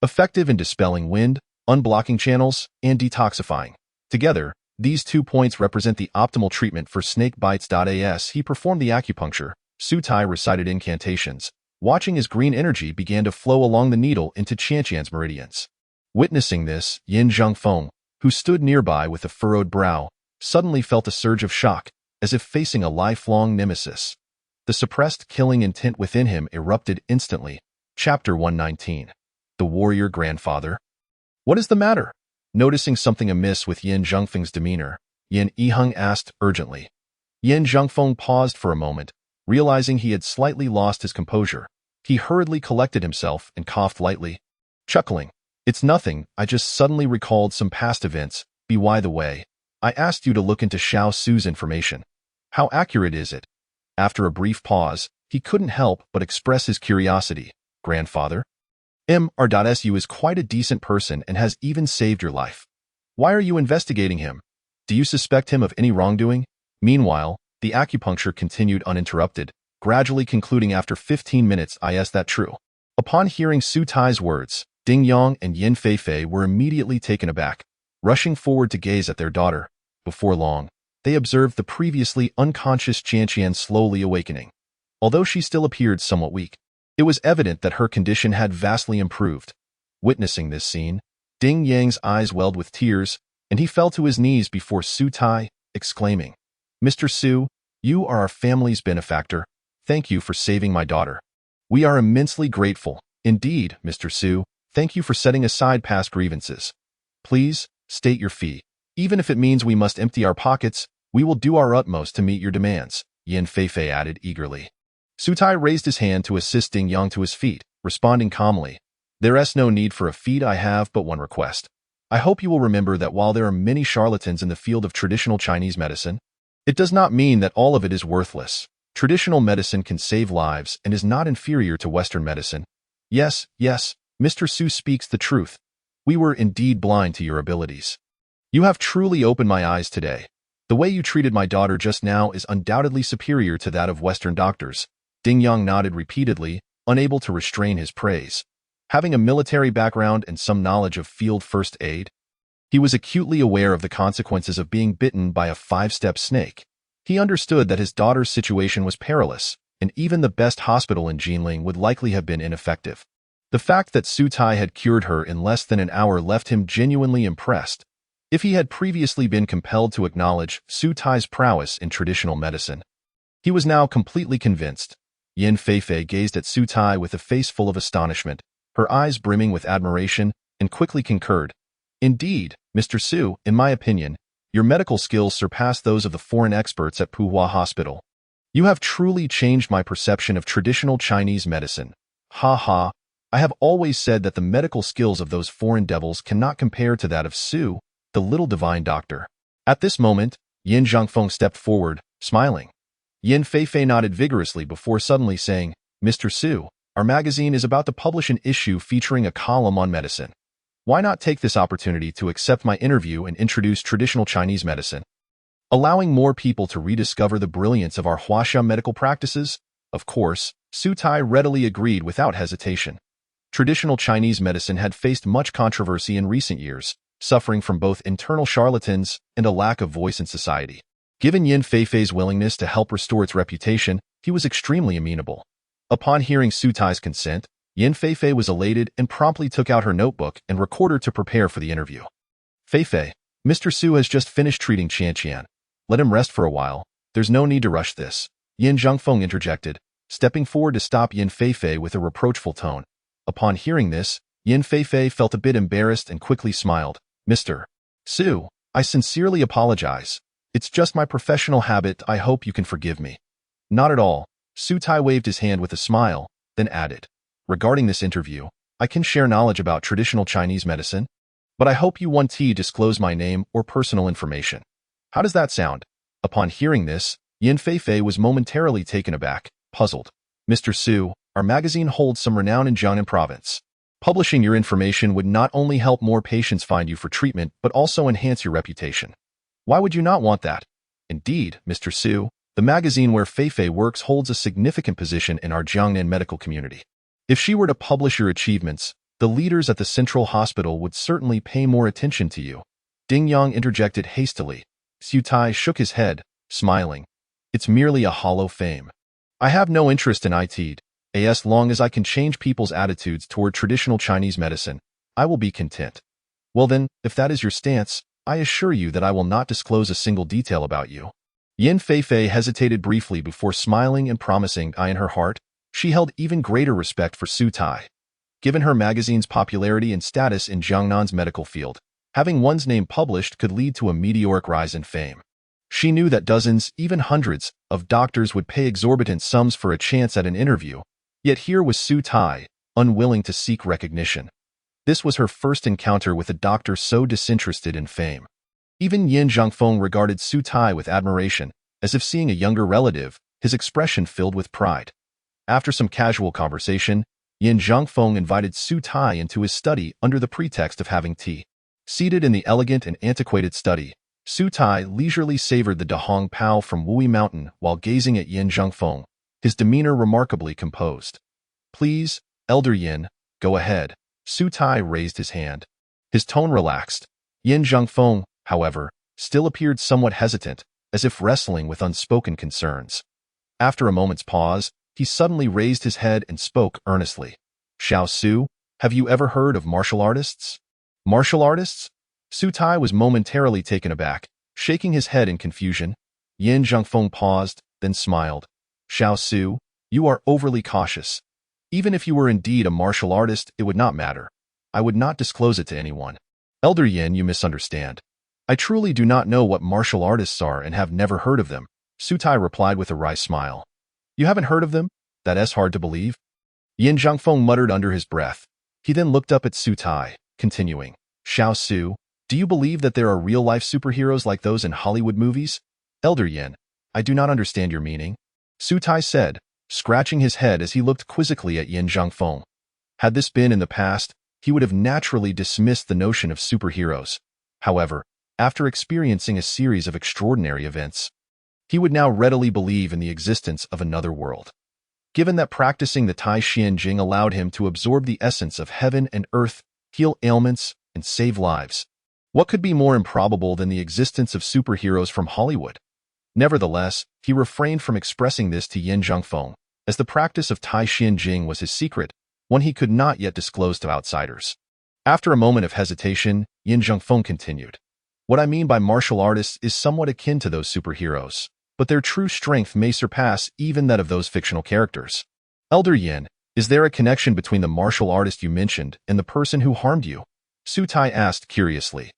effective in dispelling wind, unblocking channels, and detoxifying. Together, these 2 points represent the optimal treatment for snake bites. As he performed the acupuncture, Su Tai recited incantations, watching as green energy began to flow along the needle into Qianqian's meridians. Witnessing this, Yin Zhengfeng, who stood nearby with a furrowed brow, suddenly felt a surge of shock, as if facing a lifelong nemesis. The suppressed killing intent within him erupted instantly. Chapter 119. The Warrior Grandfather. What is the matter? Noticing something amiss with Yin Zhengfeng's demeanor, Yin Yiheng asked urgently. Yin Zhengfeng paused for a moment, realizing he had slightly lost his composure. He hurriedly collected himself and coughed lightly, chuckling. It's nothing, I just suddenly recalled some past events. By the way, I asked you to look into Xiao Su's information. How accurate is it? After a brief pause, he couldn't help but express his curiosity. Grandfather? Mr.Su is quite a decent person and has even saved your life. Why are you investigating him? Do you suspect him of any wrongdoing? Meanwhile, the acupuncture continued uninterrupted, gradually concluding after 15 minutes. Is that true? Upon hearing Su Tai's words, Ding Yang and Yin Feifei were immediately taken aback, rushing forward to gaze at their daughter. Before long, they observed the previously unconscious Qianqian slowly awakening. Although she still appeared somewhat weak, it was evident that her condition had vastly improved. Witnessing this scene, Ding Yang's eyes welled with tears, and he fell to his knees before Su Tai, exclaiming, Mr. Su, you are our family's benefactor. Thank you for saving my daughter. We are immensely grateful. Indeed, Mr. Su, thank you for setting aside past grievances. Please, state your fee. Even if it means we must empty our pockets, we will do our utmost to meet your demands, Yin Feifei added eagerly. Su Tai raised his hand to assist Ding Yang to his feet, responding calmly, There is no need for a feat. I have but one request. I hope you will remember that while there are many charlatans in the field of traditional Chinese medicine, it does not mean that all of it is worthless. Traditional medicine can save lives and is not inferior to Western medicine. Yes, Mr. Su speaks the truth. We were indeed blind to your abilities. You have truly opened my eyes today. The way you treated my daughter just now is undoubtedly superior to that of Western doctors. Ding Yang nodded repeatedly, unable to restrain his praise. Having a military background and some knowledge of field first aid, he was acutely aware of the consequences of being bitten by a 5-step snake. He understood that his daughter's situation was perilous, and even the best hospital in Jinling would likely have been ineffective. The fact that Su Tai had cured her in less than an hour left him genuinely impressed. If he had previously been compelled to acknowledge Su Tai's prowess in traditional medicine, he was now completely convinced. Yin Feifei gazed at Su Tai with a face full of astonishment, her eyes brimming with admiration, and quickly concurred. Indeed, Mr. Su, in my opinion, your medical skills surpass those of the foreign experts at Puhua Hospital. You have truly changed my perception of traditional Chinese medicine. Ha ha, I have always said that the medical skills of those foreign devils cannot compare to that of Su, the little divine doctor. At this moment, Yin Zhangfeng stepped forward, smiling. Yin Feifei nodded vigorously before suddenly saying, Mr. Su, our magazine is about to publish an issue featuring a column on medicine. Why not take this opportunity to accept my interview and introduce traditional Chinese medicine, allowing more people to rediscover the brilliance of our Huaxia medical practices? Of course, Su Tai readily agreed without hesitation. Traditional Chinese medicine had faced much controversy in recent years, suffering from both internal charlatans and a lack of voice in society. Given Yin Feifei's willingness to help restore its reputation, he was extremely amenable. Upon hearing Su Tai's consent, Yin Feifei was elated and promptly took out her notebook and recorder to prepare for the interview. Feifei, Mr. Su has just finished treating Qian. Let him rest for a while. There's no need to rush this, Yin Zhangfeng interjected, stepping forward to stop Yin Feifei with a reproachful tone. Upon hearing this, Yin Feifei felt a bit embarrassed and quickly smiled. Mr. Su, I sincerely apologize. It's just my professional habit. I hope you can forgive me. Not at all. Su Tai waved his hand with a smile, then added. Regarding this interview, I can share knowledge about traditional Chinese medicine, but I hope you won't disclose my name or personal information. How does that sound? Upon hearing this, Yin Feifei was momentarily taken aback, puzzled. Mr. Su, our magazine holds some renown in Jiangnan province. Publishing your information would not only help more patients find you for treatment, but also enhance your reputation. Why would you not want that? Indeed, Mr. Su, the magazine where Feifei works holds a significant position in our Jiangnan medical community. If she were to publish your achievements, the leaders at the Central Hospital would certainly pay more attention to you. Ding Yang interjected hastily. Su Tai shook his head, smiling. It's merely a hollow fame. I have no interest in it. As long as I can change people's attitudes toward traditional Chinese medicine, I will be content. Well then, if that is your stance, I assure you that I will not disclose a single detail about you. Yin Feifei hesitated briefly before smiling and promising. In her heart, she held even greater respect for Su Tai. Given her magazine's popularity and status in Jiangnan's medical field, having one's name published could lead to a meteoric rise in fame. She knew that dozens, even hundreds, of doctors would pay exorbitant sums for a chance at an interview, yet here was Su Tai, unwilling to seek recognition. This was her first encounter with a doctor so disinterested in fame. Even Yin Zhangfeng regarded Su Tai with admiration, as if seeing a younger relative, his expression filled with pride. After some casual conversation, Yin Zhangfeng invited Su Tai into his study under the pretext of having tea. Seated in the elegant and antiquated study, Su Tai leisurely savored the Dahong Pao from Wui Mountain while gazing at Yin Zhangfeng, his demeanor remarkably composed. Please, Elder Yin, go ahead. Su Tai raised his hand. His tone relaxed. Yin Zhangfeng, however, still appeared somewhat hesitant, as if wrestling with unspoken concerns. After a moment's pause, he suddenly raised his head and spoke earnestly. Xiao Su, have you ever heard of martial artists? Martial artists? Su Tai was momentarily taken aback, shaking his head in confusion. Yin Zhangfeng paused, then smiled. Xiao Su, you are overly cautious. Even if you were indeed a martial artist, it would not matter. I would not disclose it to anyone. Elder Yin, you misunderstand. I truly do not know what martial artists are and have never heard of them, Su Tai replied with a wry smile. You haven't heard of them? That's hard to believe. Yin Zhangfeng muttered under his breath. He then looked up at Su Tai, continuing. Xiao Su, do you believe that there are real-life superheroes like those in Hollywood movies? Elder Yin, I do not understand your meaning. Su Tai said, scratching his head as he looked quizzically at Yin Zhangfeng. Had this been in the past, he would have naturally dismissed the notion of superheroes. However, after experiencing a series of extraordinary events, he would now readily believe in the existence of another world. Given that practicing the Tai Xian Jing allowed him to absorb the essence of heaven and earth, heal ailments, and save lives, what could be more improbable than the existence of superheroes from Hollywood? Nevertheless, he refrained from expressing this to Yin Zhangfeng, as the practice of Tai Xian Jing was his secret, one he could not yet disclose to outsiders. After a moment of hesitation, Yin Zhengfeng continued. What I mean by martial artists is somewhat akin to those superheroes, but their true strength may surpass even that of those fictional characters. Elder Yin, is there a connection between the martial artist you mentioned and the person who harmed you? Su Tai asked curiously.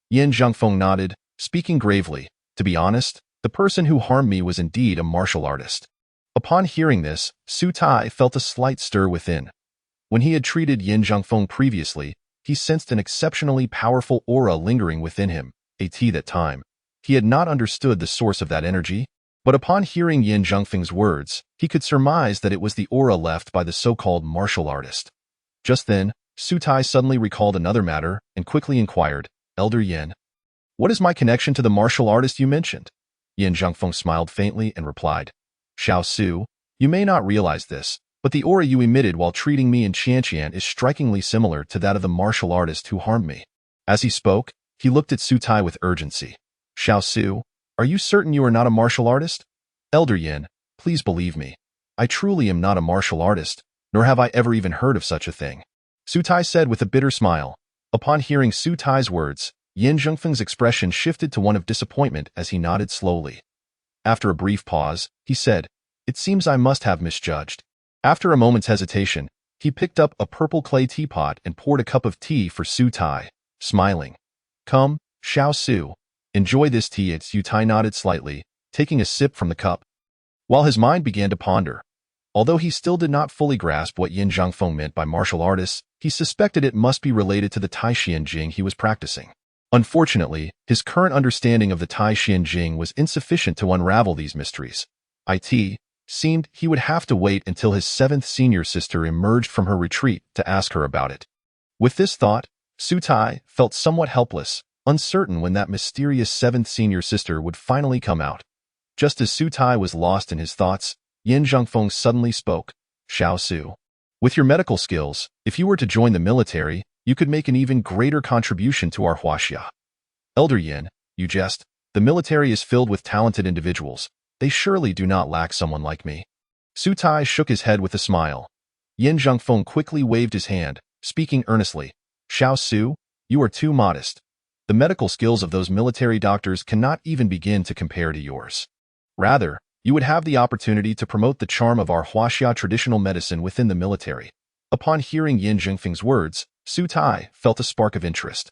Yin Zhengfeng nodded, speaking gravely. To be honest, the person who harmed me was indeed a martial artist. Upon hearing this, Su Tai felt a slight stir within. When he had treated Yin Zhengfeng previously, he sensed an exceptionally powerful aura lingering within him. At that time, he had not understood the source of that energy, but upon hearing Yin Zhengfeng's words, he could surmise that it was the aura left by the so-called martial artist. Just then, Su Tai suddenly recalled another matter and quickly inquired, Elder Yin, what is my connection to the martial artist you mentioned? Yin Zhengfeng smiled faintly and replied, Xiao Su, you may not realize this, but the aura you emitted while treating me in Qianqian is strikingly similar to that of the martial artist who harmed me. As he spoke, he looked at Su Tai with urgency. Xiao Su, are you certain you are not a martial artist? Elder Yin, please believe me. I truly am not a martial artist, nor have I ever even heard of such a thing. Su Tai said with a bitter smile. Upon hearing Su Tai's words, Yin Zhengfeng's expression shifted to one of disappointment as he nodded slowly. After a brief pause, he said, It seems I must have misjudged. After a moment's hesitation, he picked up a purple clay teapot and poured a cup of tea for Su Tai, smiling. Come, Xiao Su, enjoy this tea. Su Tai nodded slightly, taking a sip from the cup. While his mind began to ponder, although he still did not fully grasp what Yin Zhengfeng meant by martial artists, he suspected it must be related to the Tai Xian Jing he was practicing. Unfortunately, his current understanding of the Tai Xian Jing was insufficient to unravel these mysteries. It seemed he would have to wait until his seventh senior sister emerged from her retreat to ask her about it. With this thought, Su Tai felt somewhat helpless, uncertain when that mysterious seventh senior sister would finally come out. Just as Su Tai was lost in his thoughts, Yin Zhengfeng suddenly spoke. Xiao Su, with your medical skills, if you were to join the military, you could make an even greater contribution to our Huaxia. Elder Yin, you jest. The military is filled with talented individuals. They surely do not lack someone like me. Su Tai shook his head with a smile. Yin Zhengfeng quickly waved his hand, speaking earnestly. Xiao Su, you are too modest. The medical skills of those military doctors cannot even begin to compare to yours. Rather, you would have the opportunity to promote the charm of our Huaxia traditional medicine within the military. Upon hearing Yin Zhengfeng's words, Su Tai felt a spark of interest.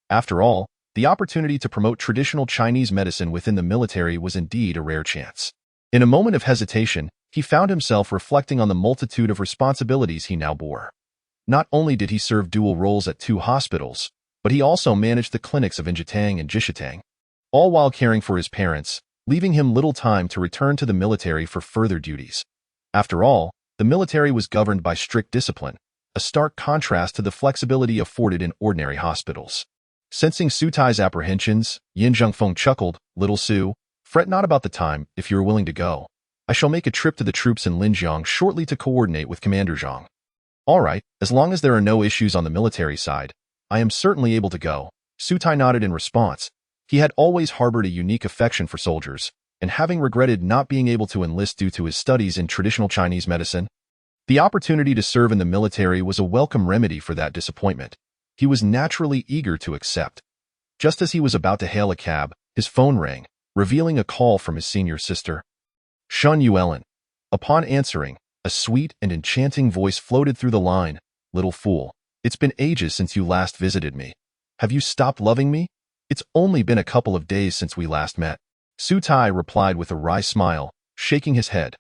After all, the opportunity to promote traditional Chinese medicine within the military was indeed a rare chance. In a moment of hesitation, he found himself reflecting on the multitude of responsibilities he now bore. Not only did he serve dual roles at 2 hospitals, but he also managed the clinics of Injitang and Jishitang, all while caring for his parents, leaving him little time to return to the military for further duties. After all, the military was governed by strict discipline, a stark contrast to the flexibility afforded in ordinary hospitals. Sensing Su Tai's apprehensions, Yin Zhengfeng chuckled, Little Su, fret not about the time if you are willing to go. I shall make a trip to the troops in Linjiang shortly to coordinate with Commander Zhang. All right, as long as there are no issues on the military side, I am certainly able to go. Su Tai nodded in response. He had always harbored a unique affection for soldiers, and having regretted not being able to enlist due to his studies in traditional Chinese medicine, the opportunity to serve in the military was a welcome remedy for that disappointment. He was naturally eager to accept. Just as he was about to hail a cab, his phone rang, revealing a call from his senior sister. Shun Yuelin. Upon answering, a sweet and enchanting voice floated through the line. Little fool, it's been ages since you last visited me. Have you stopped loving me? It's only been a couple of days since we last met. Su Tai replied with a wry smile, shaking his head.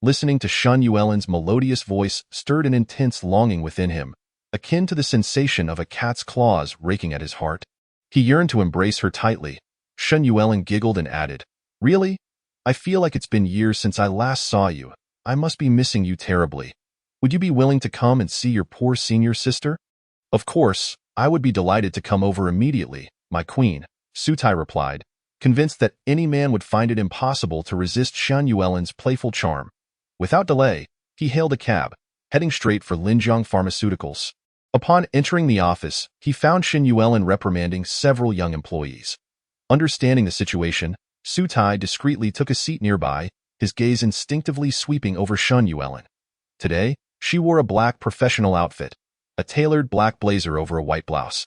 Listening to Shun Yuelin's melodious voice stirred an intense longing within him, akin to the sensation of a cat's claws raking at his heart. He yearned to embrace her tightly. Shun Yuelin giggled and added, Really? I feel like it's been years since I last saw you. I must be missing you terribly. Would you be willing to come and see your poor senior sister? Of course, I would be delighted to come over immediately, my queen, Su Tai replied, convinced that any man would find it impossible to resist Shun Yuelin's playful charm. Without delay, he hailed a cab, heading straight for Linjiang Pharmaceuticals. Upon entering the office, he found Shun Yuelin reprimanding several young employees. Understanding the situation, Su Tai discreetly took a seat nearby, his gaze instinctively sweeping over Shun Yuelin. Today, She wore a black professional outfit, a tailored black blazer over a white blouse,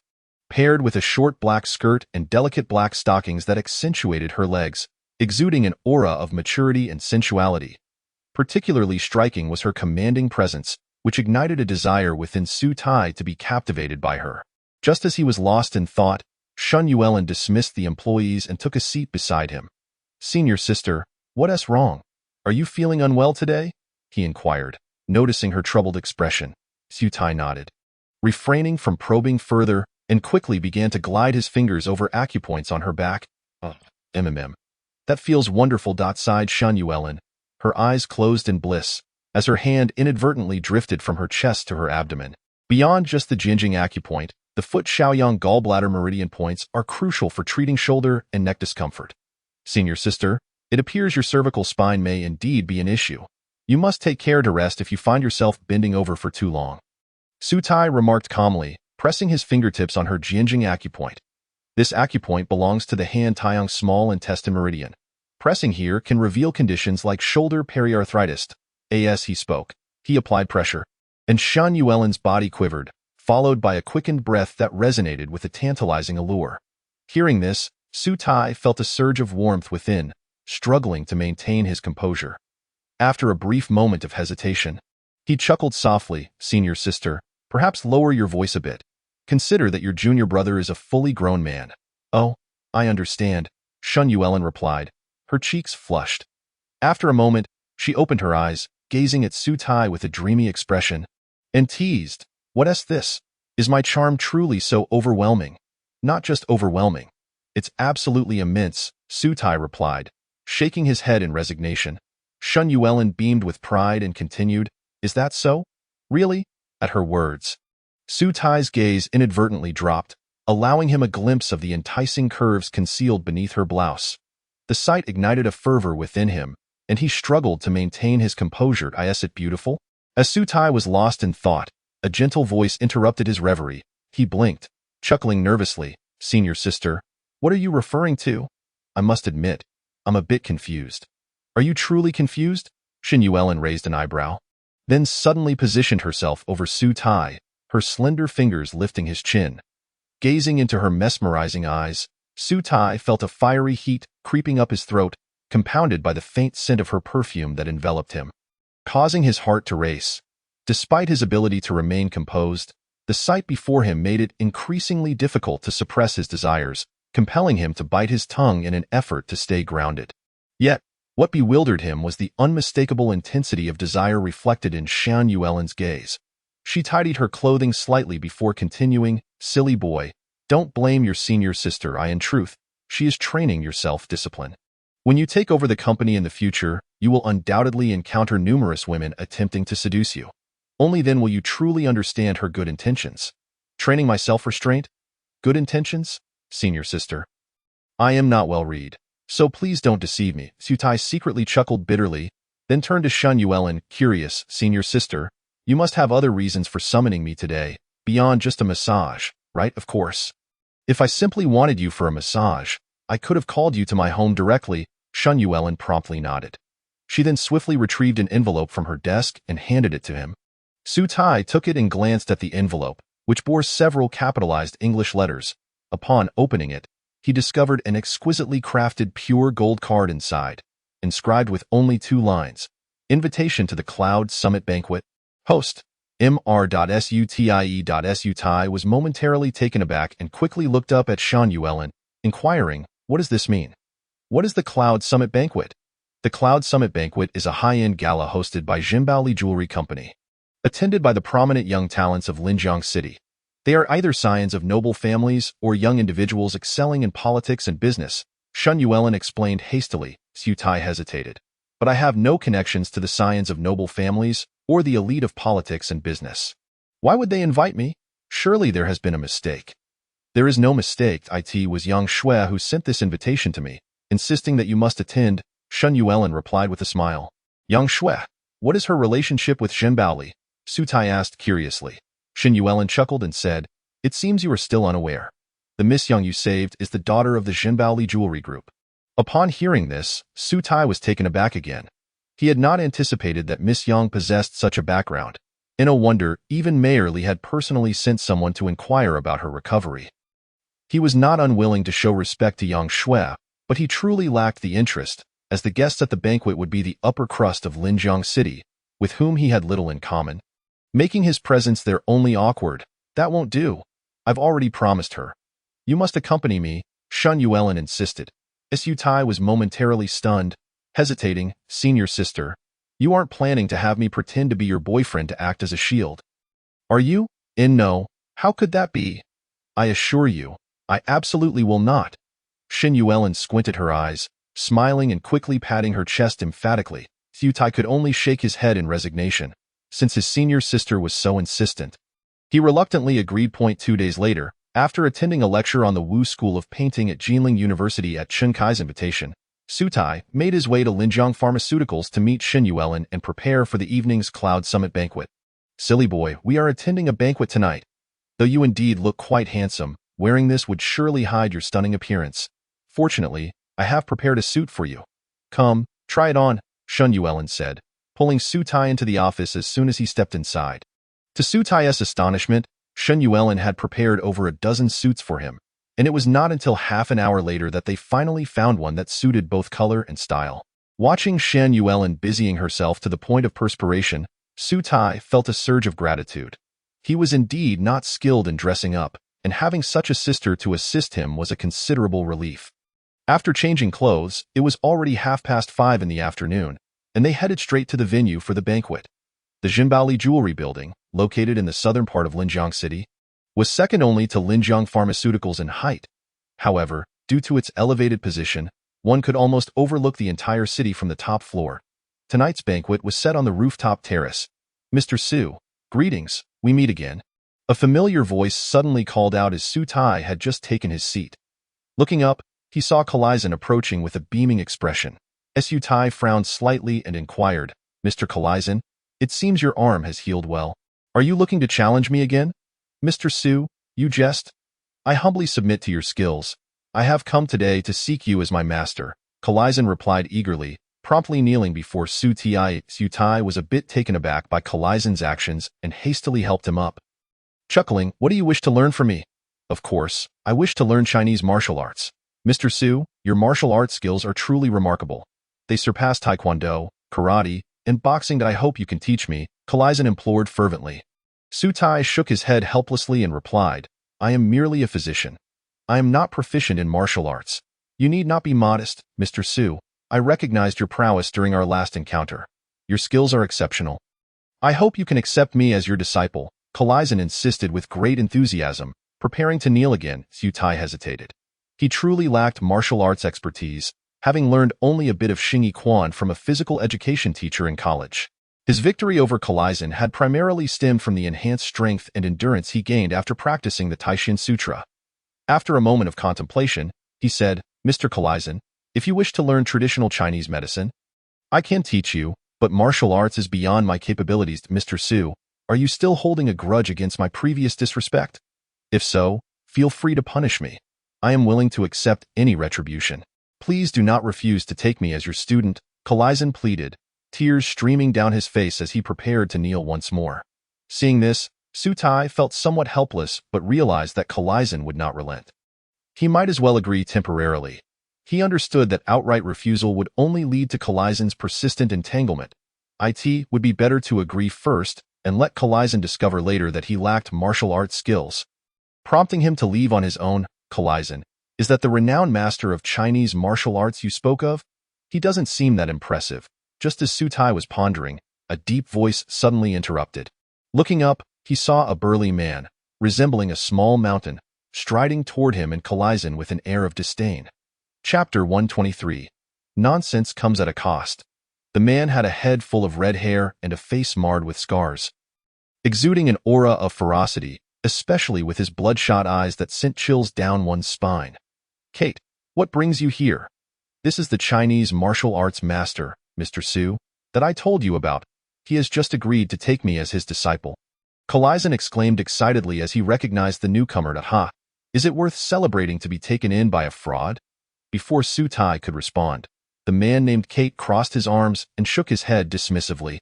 paired with a short black skirt and delicate black stockings that accentuated her legs, exuding an aura of maturity and sensuality. Particularly striking was her commanding presence, which ignited a desire within Su Tai to be captivated by her. Just as he was lost in thought, Shun Yuelin dismissed the employees and took a seat beside him. "Senior sister, what's wrong? Are you feeling unwell today?" he inquired, noticing her troubled expression. Su Tai nodded, refraining from probing further, and quickly began to glide his fingers over acupoints on her back. That feels wonderful," sighed Shun Yuelin, her eyes closed in bliss, as her hand inadvertently drifted from her chest to her abdomen. Beyond just the Jinjing acupoint, the foot Shaoyang gallbladder meridian points are crucial for treating shoulder and neck discomfort. "Senior sister, it appears your cervical spine may indeed be an issue. You must take care to rest if you find yourself bending over for too long," Su Tai remarked calmly, pressing his fingertips on her Jinjing acupoint. This acupoint belongs to the hand Taiyang small intestine meridian. Pressing here can reveal conditions like shoulder periarthritis. As he spoke, he applied pressure, and Shun Yuelin's body quivered, followed by a quickened breath that resonated with a tantalizing allure. Hearing this, Su Tai felt a surge of warmth within, struggling to maintain his composure. After a brief moment of hesitation, he chuckled softly. "Senior sister, perhaps lower your voice a bit. Consider that your junior brother is a fully grown man." "Oh, I understand," Shun Yuelin replied, her cheeks flushed. After a moment, she opened her eyes, gazing at Su Tai with a dreamy expression, and teased, "What's this? Is my charm truly so overwhelming?" "Not just overwhelming. It's absolutely immense," Su Tai replied, shaking his head in resignation. Shun Yuelin beamed with pride and continued, "Is that so? Really?" At her words, Su Tai's gaze inadvertently dropped, allowing him a glimpse of the enticing curves concealed beneath her blouse. The sight ignited a fervor within him, and he struggled to maintain his composure. "Is it beautiful?" As Su Tai was lost in thought, a gentle voice interrupted his reverie. He blinked, chuckling nervously. "Senior sister, what are you referring to?" "I must admit, I'm a bit confused." "Are you truly confused?" Shun Yuelin raised an eyebrow, then suddenly positioned herself over Su Tai, her slender fingers lifting his chin. Gazing into her mesmerizing eyes, Su Tai felt a fiery heat creeping up his throat, compounded by the faint scent of her perfume that enveloped him, causing his heart to race. Despite his ability to remain composed, the sight before him made it increasingly difficult to suppress his desires, compelling him to bite his tongue in an effort to stay grounded. Yet, what bewildered him was the unmistakable intensity of desire reflected in Shun Yuelin's gaze. She tidied her clothing slightly before continuing, "Silly boy, don't blame your senior sister. In truth, she is training your self-discipline. When you take over the company in the future, you will undoubtedly encounter numerous women attempting to seduce you. Only then will you truly understand her good intentions." "Training my self-restraint? Good intentions? Senior sister, I am not well read, so please don't deceive me." Su Tai secretly chuckled bitterly, then turned to Shun Yuelin, curious. "Senior sister, you must have other reasons for summoning me today, beyond just a massage, right?" "Of course. If I simply wanted you for a massage, I could have called you to my home directly." Shun Yuelin promptly nodded. She then swiftly retrieved an envelope from her desk and handed it to him. Su Tai took it and glanced at the envelope, which bore several capitalized English letters. Upon opening it, he discovered an exquisitely crafted pure gold card inside, inscribed with only 2 lines. "Invitation to the Cloud Summit Banquet. Host, mr.sutie." Su Tai was momentarily taken aback and quickly looked up at Shun Yuelin, inquiring, "What does this mean? What is the Cloud Summit Banquet?" The Cloud Summit Banquet is a high-end gala hosted by Jinbaoli Jewelry Company, attended by the prominent young talents of Linjiang City. They are either scions of noble families or young individuals excelling in politics and business, Shun Yuelin explained hastily. Su Tai hesitated. "But I have no connections to the scions of noble families or the elite of politics and business. Why would they invite me? Surely there has been a mistake." "There is no mistake. It was Yang Shui who sent this invitation to me, insisting that you must attend," Shun Yuelin replied with a smile. "Yang Shui? What is her relationship with Jinbaoli?" Su Tai asked curiously. Shun Yuelin chuckled and said, "It seems you are still unaware. The Miss Yang you saved is the daughter of the Jinbaoli Jewelry Group." Upon hearing this, Su Tai was taken aback again. He had not anticipated that Miss Yang possessed such a background. No wonder even Mayor Li had personally sent someone to inquire about her recovery. He was not unwilling to show respect to Yang Shui, but he truly lacked the interest, as the guests at the banquet would be the upper crust of Linjiang City, with whom he had little in common. Making his presence there only awkward, that won't do. I've already promised her. You must accompany me, Shun Yuelin insisted. Su Tai was momentarily stunned, hesitating. Senior sister, you aren't planning to have me pretend to be your boyfriend to act as a shield. Are you? No. How could that be? I assure you, I absolutely will not. Shin Yuelin squinted her eyes, smiling and quickly patting her chest emphatically. Su Tai could only shake his head in resignation, since his senior sister was so insistent. He reluctantly agreed. 2 days later, after attending a lecture on the Wu School of Painting at Jinling University at Chen Kai's invitation, Su Tai made his way to Linjiang Pharmaceuticals to meet Shin Yuelin and prepare for the evening's Cloud Summit banquet. Silly boy, we are attending a banquet tonight. Though you indeed look quite handsome, wearing this would surely hide your stunning appearance. Fortunately, I have prepared a suit for you. Come, try it on, Shun Yuelin said, pulling Su Tai into the office as soon as he stepped inside. To Su Tai's astonishment, Shun Yuelin had prepared over a dozen suits for him, and it was not until half an hour later that they finally found one that suited both color and style. Watching Shan Yuelin busying herself to the point of perspiration, Su Tai felt a surge of gratitude. He was indeed not skilled in dressing up, and having such a sister to assist him was a considerable relief. After changing clothes, it was already 5:30 in the afternoon, and they headed straight to the venue for the banquet. The Jinbaoli Jewelry Building, located in the southern part of Linjiang City, was second only to Linjiang Pharmaceuticals in height. However, due to its elevated position, one could almost overlook the entire city from the top floor. Tonight's banquet was set on the rooftop terrace. Mr. Su, greetings, we meet again. A familiar voice suddenly called out as Su Tai had just taken his seat. Looking up, he saw Kalaizan approaching with a beaming expression. Su Tai frowned slightly and inquired, Mr. Kalaizan, it seems your arm has healed well. Are you looking to challenge me again? Mr. Su, you jest? I humbly submit to your skills. I have come today to seek you as my master, Kalaizan replied eagerly, promptly kneeling before Su Tai. Su Tai was a bit taken aback by Kalaizan's actions and hastily helped him up. Chuckling, what do you wish to learn from me? Of course, I wish to learn Chinese martial arts. Mr. Su, your martial arts skills are truly remarkable. They surpass Taekwondo, karate, and boxing that I hope you can teach me, Kalaizan implored fervently. Su Tai shook his head helplessly and replied, I am merely a physician. I am not proficient in martial arts. You need not be modest, Mr. Su. I recognized your prowess during our last encounter. Your skills are exceptional. I hope you can accept me as your disciple, Kalaizan insisted with great enthusiasm, preparing to kneel again. Su Tai hesitated. He truly lacked martial arts expertise, having learned only a bit of Xingyi Quan from a physical education teacher in college. His victory over Kalaizan had primarily stemmed from the enhanced strength and endurance he gained after practicing the Taishin Sutra. After a moment of contemplation, he said, Mr. Kalaizan, if you wish to learn traditional Chinese medicine, I can teach you, but martial arts is beyond my capabilities. Mr. Su, are you still holding a grudge against my previous disrespect? If so, feel free to punish me. I am willing to accept any retribution. Please do not refuse to take me as your student, Kalaizan pleaded, tears streaming down his face as he prepared to kneel once more. Seeing this, Su Tai felt somewhat helpless but realized that Kalaizan would not relent. He might as well agree temporarily. He understood that outright refusal would only lead to Kalaizan's persistent entanglement. It would be better to agree first and let Kalaizan discover later that he lacked martial arts skills. Prompting him to leave on his own, Kalaizan, is that the renowned master of Chinese martial arts you spoke of? He doesn't seem that impressive. Just as Su Tai was pondering, a deep voice suddenly interrupted. Looking up, he saw a burly man, resembling a small mountain, striding toward him and Kalaizan with an air of disdain. Chapter 123. Nonsense comes at a cost. The man had a head full of red hair and a face marred with scars, exuding an aura of ferocity, especially with his bloodshot eyes that sent chills down one's spine. Kate, what brings you here? This is the Chinese martial arts master, Mr. Su, that I told you about. He has just agreed to take me as his disciple. Kalaizan exclaimed excitedly as he recognized the newcomer. Ha! Is it worth celebrating to be taken in by a fraud? Before Su Tai could respond, the man named Kate crossed his arms and shook his head dismissively.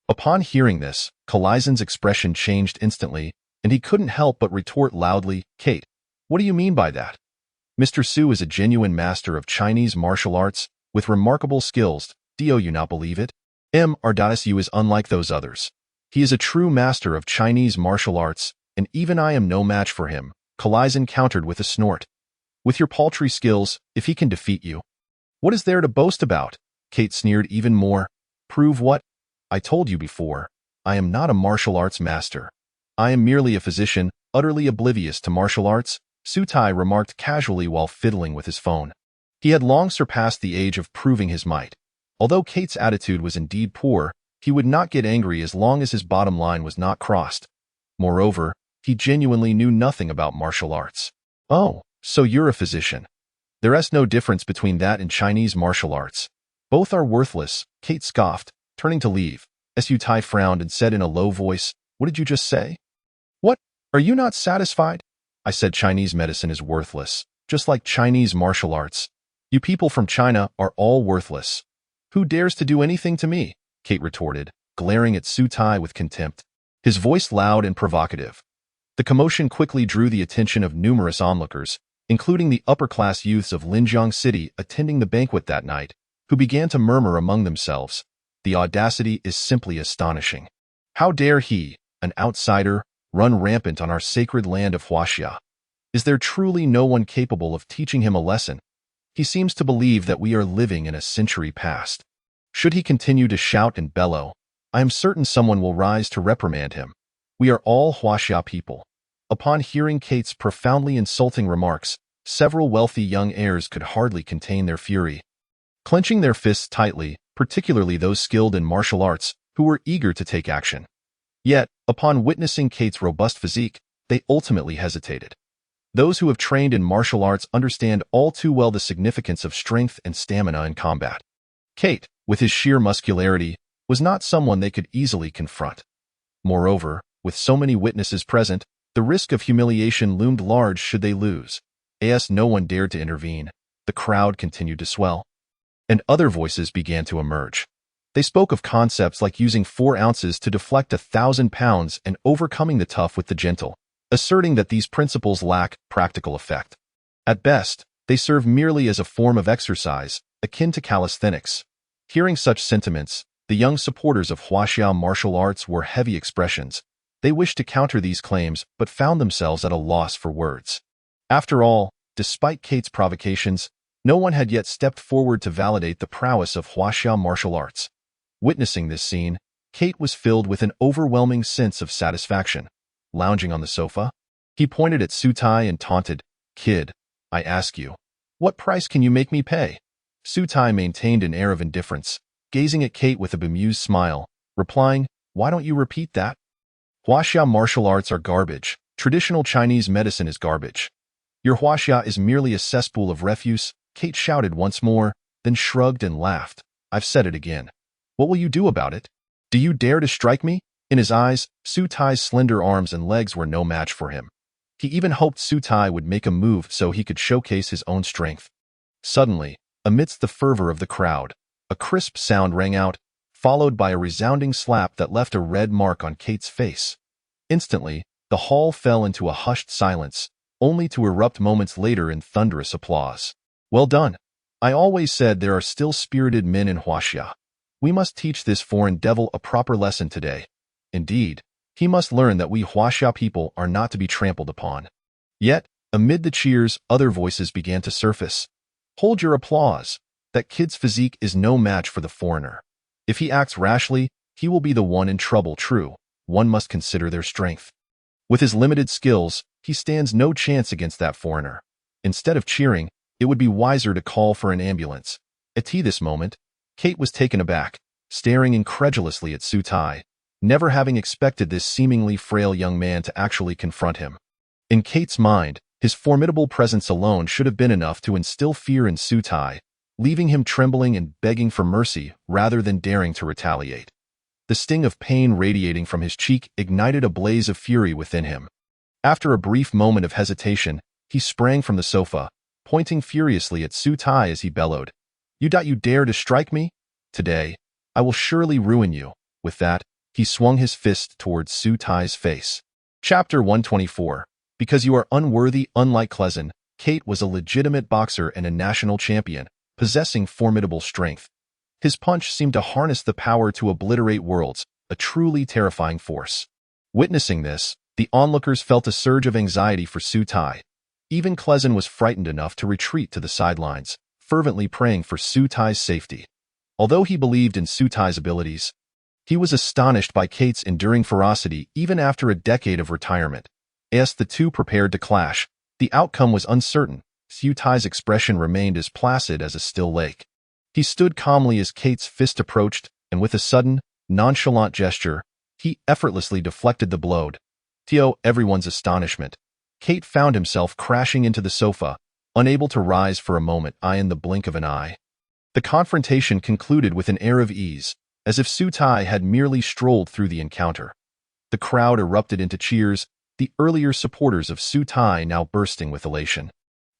Upon hearing this, Kalizan's expression changed instantly, and he couldn't help but retort loudly, "Kate, what do you mean by that? Mr. Su is a genuine master of Chinese martial arts, with remarkable skills. Do you not believe it? Ardasu is unlike those others. He is a true master of Chinese martial arts, and even I am no match for him," Kalizan countered with a snort. "With your paltry skills, if he can defeat you, what is there to boast about?" Kate sneered even more. "Prove what? I told you before, I am not a martial arts master. I am merely a physician, utterly oblivious to martial arts," Sutai remarked casually while fiddling with his phone. He had long surpassed the age of proving his might. Although Kate's attitude was indeed poor, he would not get angry as long as his bottom line was not crossed. Moreover, he genuinely knew nothing about martial arts. "Oh, so you're a physician. There is no difference between that and Chinese martial arts. Both are worthless," Kate scoffed, turning to leave. Sutai frowned and said in a low voice, "What did you just say?" "What? Are you not satisfied?" "I said Chinese medicine is worthless, just like Chinese martial arts. You people from China are all worthless. Who dares to do anything to me?" Kate retorted, glaring at Sutai with contempt, his voice loud and provocative. The commotion quickly drew the attention of numerous onlookers, including the upper-class youths of Linjiang City attending the banquet that night, who began to murmur among themselves, "The audacity is simply astonishing. How dare he, an outsider, run rampant on our sacred land of Huaxia? Is there truly no one capable of teaching him a lesson? He seems to believe that we are living in a century past. Should he continue to shout and bellow, I am certain someone will rise to reprimand him. We are all Huaxia people." Upon hearing Kate's profoundly insulting remarks, several wealthy young heirs could hardly contain their fury. Clenching their fists tightly, particularly those skilled in martial arts, who were eager to take action. Yet, upon witnessing Kate's robust physique, they ultimately hesitated. Those who have trained in martial arts understand all too well the significance of strength and stamina in combat. Kate, with his sheer muscularity, was not someone they could easily confront. Moreover, with so many witnesses present, the risk of humiliation loomed large should they lose. As no one dared to intervene, the crowd continued to swell. And other voices began to emerge. They spoke of concepts like using 4 ounces to deflect 1,000 pounds and overcoming the tough with the gentle, asserting that these principles lack practical effect. At best, they serve merely as a form of exercise, akin to calisthenics. Hearing such sentiments, the young supporters of Huaxia martial arts wore heavy expressions. They wished to counter these claims but found themselves at a loss for words. After all, despite Kate's provocations, no one had yet stepped forward to validate the prowess of Huaxia martial arts. Witnessing this scene, Kate was filled with an overwhelming sense of satisfaction. Lounging on the sofa, he pointed at Sutai and taunted, "Kid, I ask you, what price can you make me pay?" Sutai maintained an air of indifference, gazing at Kate with a bemused smile, replying, "Why don't you repeat that? Huaxia martial arts are garbage. Traditional Chinese medicine is garbage. Your Huaxia is merely a cesspool of refuse," Kate shouted once more, then shrugged and laughed. "I've said it again. What will you do about it? Do you dare to strike me?" In his eyes, Sutai's slender arms and legs were no match for him. He even hoped Sutai would make a move so he could showcase his own strength. Suddenly, amidst the fervor of the crowd, a crisp sound rang out, followed by a resounding slap that left a red mark on Kate's face. Instantly, the hall fell into a hushed silence, only to erupt moments later in thunderous applause. "Well done. I always said there are still spirited men in Huaxia. We must teach this foreign devil a proper lesson today. Indeed, he must learn that we Huaxia people are not to be trampled upon." Yet, amid the cheers, other voices began to surface. "Hold your applause. That kid's physique is no match for the foreigner. If he acts rashly, he will be the one in trouble. True, one must consider their strength. With his limited skills, he stands no chance against that foreigner. Instead of cheering, it would be wiser to call for an ambulance." At this moment, Kate was taken aback, staring incredulously at Sutai, never having expected this seemingly frail young man to actually confront him. In Kate's mind, his formidable presence alone should have been enough to instill fear in Sutai, leaving him trembling and begging for mercy rather than daring to retaliate. The sting of pain radiating from his cheek ignited a blaze of fury within him. After a brief moment of hesitation, he sprang from the sofa, pointing furiously at Sutai as he bellowed, You dare to strike me? Today, I will surely ruin you." With that, He swung his fist towards Su Tai's face. Chapter 124. Because you are unworthy. Unlike Klezin, Kate was a legitimate boxer and a national champion, possessing formidable strength. His punch seemed to harness the power to obliterate worlds, a truly terrifying force. Witnessing this, the onlookers felt a surge of anxiety for Su Tai. Even Klezin was frightened enough to retreat to the sidelines, fervently praying for Su Tai's safety. Although he believed in Su Tai's abilities, he was astonished by Kate's enduring ferocity even after a decade of retirement. As the two prepared to clash, the outcome was uncertain. Su Tai's expression remained as placid as a still lake. He stood calmly as Kate's fist approached, and with a sudden, nonchalant gesture, he effortlessly deflected the blow. To everyone's astonishment, Kate found himself crashing into the sofa, unable to rise for a moment in the blink of an eye. The confrontation concluded with an air of ease, as if Su Tai had merely strolled through the encounter. The crowd erupted into cheers, the earlier supporters of Su Tai now bursting with elation.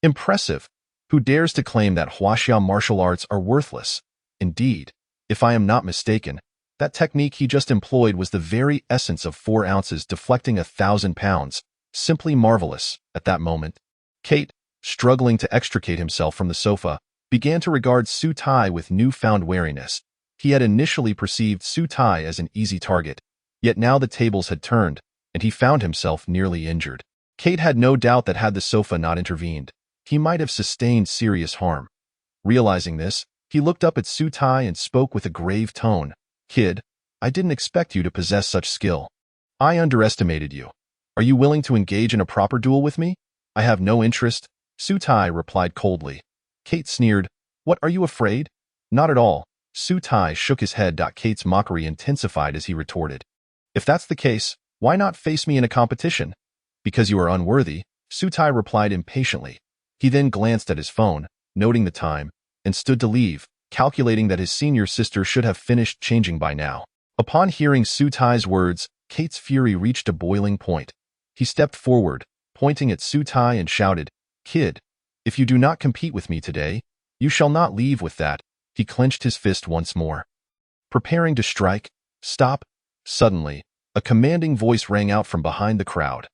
Impressive! Who dares to claim that Huaxia martial arts are worthless? Indeed, if I am not mistaken, that technique he just employed was the very essence of 4 ounces deflecting 1,000 pounds. Simply marvelous. At that moment, Kate, struggling to extricate himself from the sofa, began to regard Su Tai with newfound wariness. He had initially perceived Su Tai as an easy target, yet now the tables had turned, and he found himself nearly injured. Kate had no doubt that had the sofa not intervened, he might have sustained serious harm. Realizing this, he looked up at Su Tai and spoke with a grave tone. Kid, I didn't expect you to possess such skill. I underestimated you. Are you willing to engage in a proper duel with me? I have no interest, Su Tai replied coldly. Kate sneered. What, are you afraid? Not at all. Su Tai shook his head. Kate's mockery intensified as he retorted. If that's the case, why not face me in a competition? Because you are unworthy, Su Tai replied impatiently. He then glanced at his phone, noting the time, and stood to leave, calculating that his senior sister should have finished changing by now. Upon hearing Su Tai's words, Kate's fury reached a boiling point. He stepped forward, pointing at Su Tai and shouted, Kid, if you do not compete with me today, you shall not leave with that. He clenched his fist once more. Preparing to strike, stop. Suddenly, a commanding voice rang out from behind the crowd.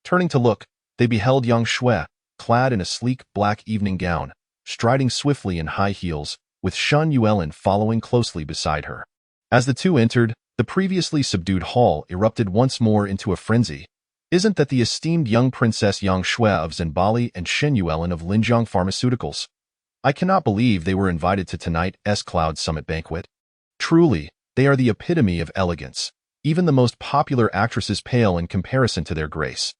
Turning to look, they beheld young Shui, clad in a sleek black evening gown, striding swiftly in high heels, with Shun Yuelin following closely beside her. As the two entered, the previously subdued hall erupted once more into a frenzy. Isn't that the esteemed young Princess Yang Shui of Zhenbali and Shen Yuelin of Linjiang Pharmaceuticals? I cannot believe they were invited to tonight's Cloud Summit banquet. Truly, they are the epitome of elegance. Even the most popular actresses pale in comparison to their grace.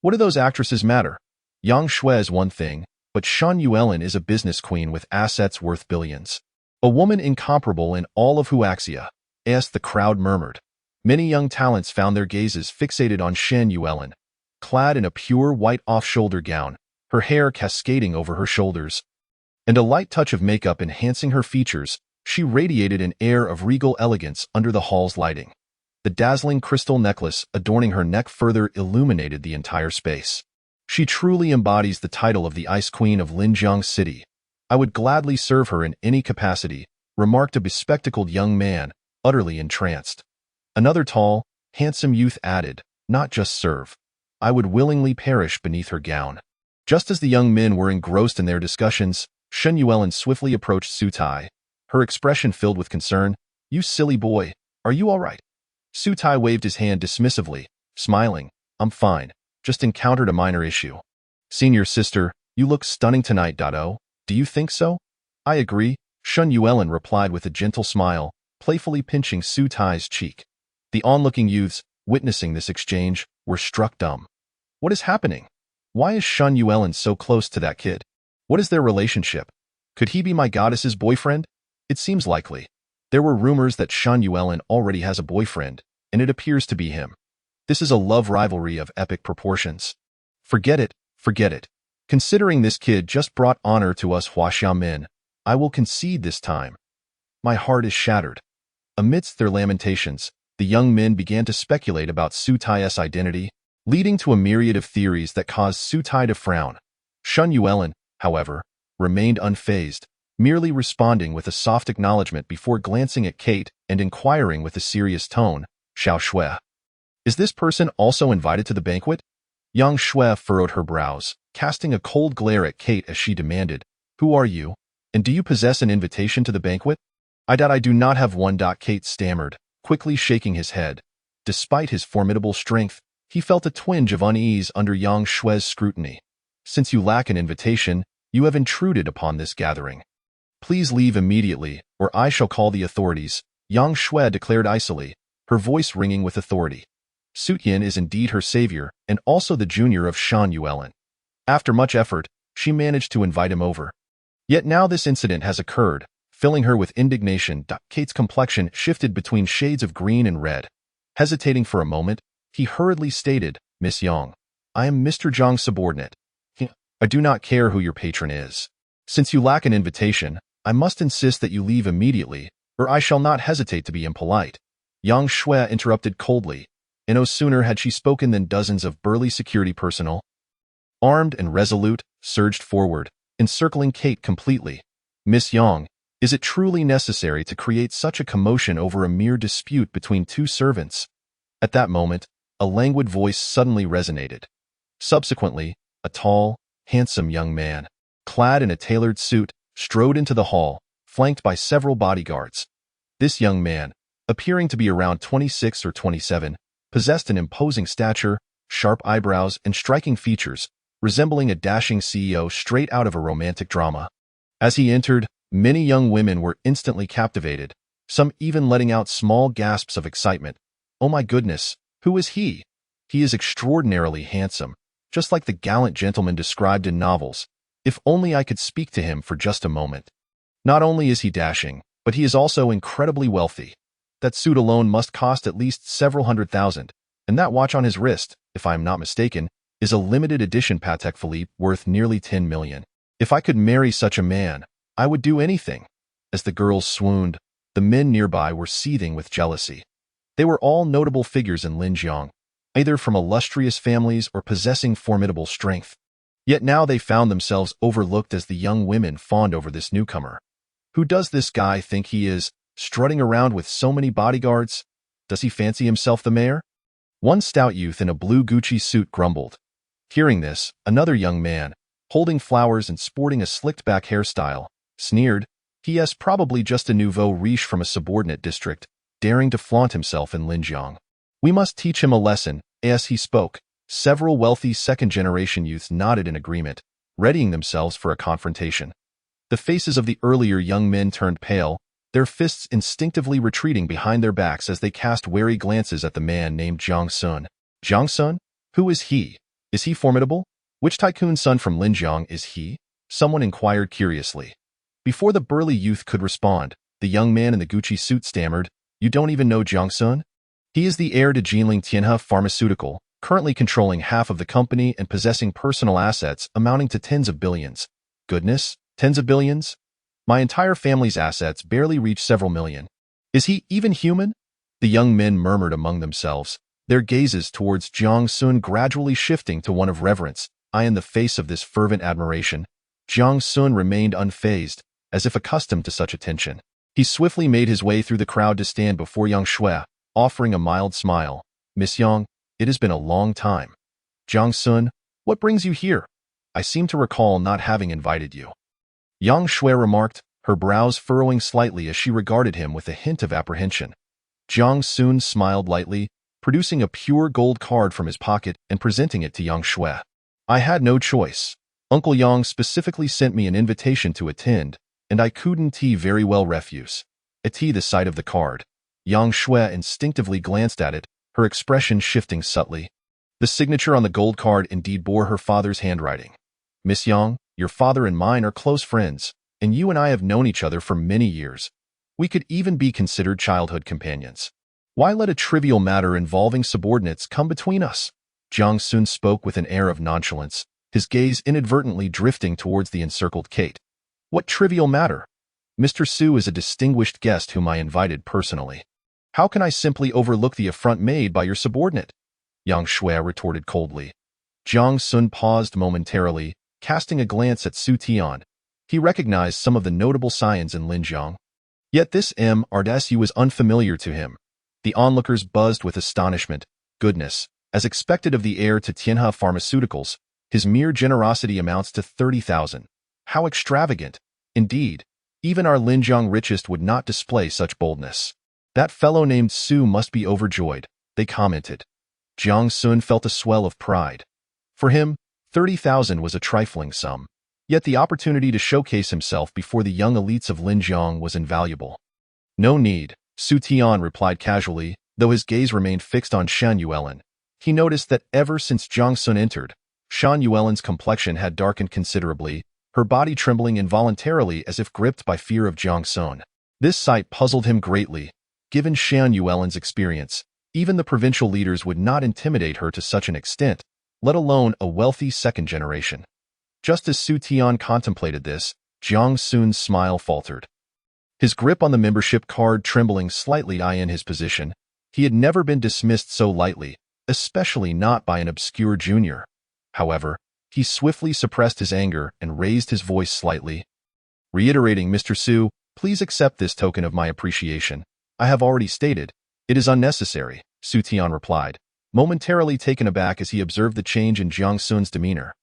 What do those actresses matter? Yang Shui is one thing, but Shen Yuelin is a business queen with assets worth billions. A woman incomparable in all of Huaxia, as the crowd murmured. Many young talents found their gazes fixated on Shen Yuelin, clad in a pure white off-shoulder gown, her hair cascading over her shoulders, and a light touch of makeup enhancing her features. She radiated an air of regal elegance under the hall's lighting. The dazzling crystal necklace adorning her neck further illuminated the entire space. She truly embodies the title of the Ice Queen of Linjiang City. I would gladly serve her in any capacity, remarked a bespectacled young man, utterly entranced. Another tall, handsome youth added, not just serve. I would willingly perish beneath her gown. Just as the young men were engrossed in their discussions, Shen Yuelin swiftly approached Su Tai, her expression filled with concern. You silly boy, are you all right? Su Tai waved his hand dismissively, smiling. I'm fine, just encountered a minor issue. Senior sister, you look stunning tonight. Do you think so? I agree, Shen Yuelin replied with a gentle smile, playfully pinching Su Tai's cheek. The onlooking youths, witnessing this exchange, were struck dumb. What is happening? Why is Shen Yuelin so close to that kid? What is their relationship? Could he be my goddess's boyfriend? It seems likely. There were rumors that Shen Yuelin already has a boyfriend, and it appears to be him. This is a love rivalry of epic proportions. Forget it, forget it. Considering this kid just brought honor to us Huaxia men, I will concede this time. My heart is shattered. Amidst their lamentations, the young men began to speculate about Su Tai's identity, leading to a myriad of theories that caused Su Tai to frown. Shen Yuelin, however, remained unfazed, merely responding with a soft acknowledgement before glancing at Kate and inquiring with a serious tone, Xiao Shui. Is this person also invited to the banquet? Yang Shui furrowed her brows, casting a cold glare at Kate as she demanded, Who are you? And do you possess an invitation to the banquet? I doubt I do not have one. Kate stammered, quickly shaking his head. Despite his formidable strength, he felt a twinge of unease under Yang Shui's scrutiny. Since you lack an invitation, you have intruded upon this gathering. Please leave immediately, or I shall call the authorities, Yang Shui declared icily, her voice ringing with authority. Suyin is indeed her savior, and also the junior of Shan Yuelin. After much effort, she managed to invite him over. Yet now this incident has occurred, filling her with indignation. Kate's complexion shifted between shades of green and red. Hesitating for a moment, he hurriedly stated, Miss Yang, I am Mr. Zhang's subordinate. I do not care who your patron is. Since you lack an invitation, I must insist that you leave immediately, or I shall not hesitate to be impolite. Yang Shui interrupted coldly, and no sooner had she spoken than dozens of burly security personnel, armed and resolute, surged forward, encircling Kate completely. Miss Yang, is it truly necessary to create such a commotion over a mere dispute between two servants? At that moment, a languid voice suddenly resonated. Subsequently, a tall, handsome young man, clad in a tailored suit, strode into the hall, flanked by several bodyguards. This young man, appearing to be around 26 or 27, possessed an imposing stature, sharp eyebrows, and striking features, resembling a dashing CEO straight out of a romantic drama. As he entered, many young women were instantly captivated, some even letting out small gasps of excitement. Oh my goodness, who is he? He is extraordinarily handsome, just like the gallant gentleman described in novels. If only I could speak to him for just a moment. Not only is he dashing, but he is also incredibly wealthy. That suit alone must cost at least several $100,000, and that watch on his wrist, if I am not mistaken, is a limited edition Patek Philippe worth nearly 10 million. If I could marry such a man, I would do anything. As the girls swooned, the men nearby were seething with jealousy. They were all notable figures in Linjiang, either from illustrious families or possessing formidable strength. Yet now they found themselves overlooked as the young women fawned over this newcomer. Who does this guy think he is, strutting around with so many bodyguards? Does he fancy himself the mayor? One stout youth in a blue Gucci suit grumbled. Hearing this, another young man, holding flowers and sporting a slicked-back hairstyle, sneered, he is probably just a nouveau riche from a subordinate district, daring to flaunt himself in Linjiang. We must teach him a lesson. As he spoke, several wealthy second-generation youths nodded in agreement, readying themselves for a confrontation. The faces of the earlier young men turned pale, their fists instinctively retreating behind their backs as they cast wary glances at the man named Jiang Sun. Jiang Sun? Who is he? Is he formidable? Which tycoon's son from Linjiang is he? Someone inquired curiously. Before the burly youth could respond, the young man in the Gucci suit stammered, You don't even know Jiang Sun? He is the heir to Jinling Tianhe Pharmaceutical, currently controlling half of the company and possessing personal assets amounting to tens of billions. Goodness, tens of billions? My entire family's assets barely reach several million. Is he even human? The young men murmured among themselves, their gazes towards Jiang Sun gradually shifting to one of reverence. In the face of this fervent admiration, Jiang Sun remained unfazed, as if accustomed to such attention. He swiftly made his way through the crowd to stand before Yang Shui, offering a mild smile. Miss Yang, it has been a long time. Jiang Sun, what brings you here? I seem to recall not having invited you. Yang Shui remarked, her brows furrowing slightly as she regarded him with a hint of apprehension. Jiang Sun smiled lightly, producing a pure gold card from his pocket and presenting it to Yang Shui. I had no choice. Uncle Yang specifically sent me an invitation to attend, and I couldn't very well refuse. At the sight of the card, Yang Shui instinctively glanced at it, her expression shifting subtly. The signature on the gold card indeed bore her father's handwriting. Miss Yang, your father and mine are close friends, and you and I have known each other for many years. We could even be considered childhood companions. Why let a trivial matter involving subordinates come between us? Jiang Sun spoke with an air of nonchalance, his gaze inadvertently drifting towards the encircled Kate. What trivial matter? Mr. Su is a distinguished guest whom I invited personally. How can I simply overlook the affront made by your subordinate? Yang Shui retorted coldly. Jiang Sun paused momentarily, casting a glance at Su Tian. He recognized some of the notable scions in Linjiang. Yet this M. Ardsu was unfamiliar to him. The onlookers buzzed with astonishment. Goodness, as expected of the heir to Tianhe Pharmaceuticals, his mere generosity amounts to 30,000. How extravagant! Indeed, even our Linjiang richest would not display such boldness. That fellow named Su must be overjoyed, they commented. Jiang Sun felt a swell of pride. For him, 30,000 was a trifling sum. Yet the opportunity to showcase himself before the young elites of Linjiang was invaluable. No need, Su Tian replied casually, though his gaze remained fixed on Shan Yuelin. He noticed that ever since Jiang Sun entered, Shan Yuelin's complexion had darkened considerably, her body trembling involuntarily as if gripped by fear of Jiang Sun. This sight puzzled him greatly. Given Shan Yuelin's experience, even the provincial leaders would not intimidate her to such an extent, let alone a wealthy second generation. Just as Su Tian contemplated this, Jiang Sun's smile faltered. His grip on the membership card trembling slightly in his position. He had never been dismissed so lightly, especially not by an obscure junior. However, he swiftly suppressed his anger and raised his voice slightly. Reiterating, Mr. Su, please accept this token of my appreciation. I have already stated, it is unnecessary, Su Tian replied, momentarily taken aback as he observed the change in Jiang Sun's demeanor.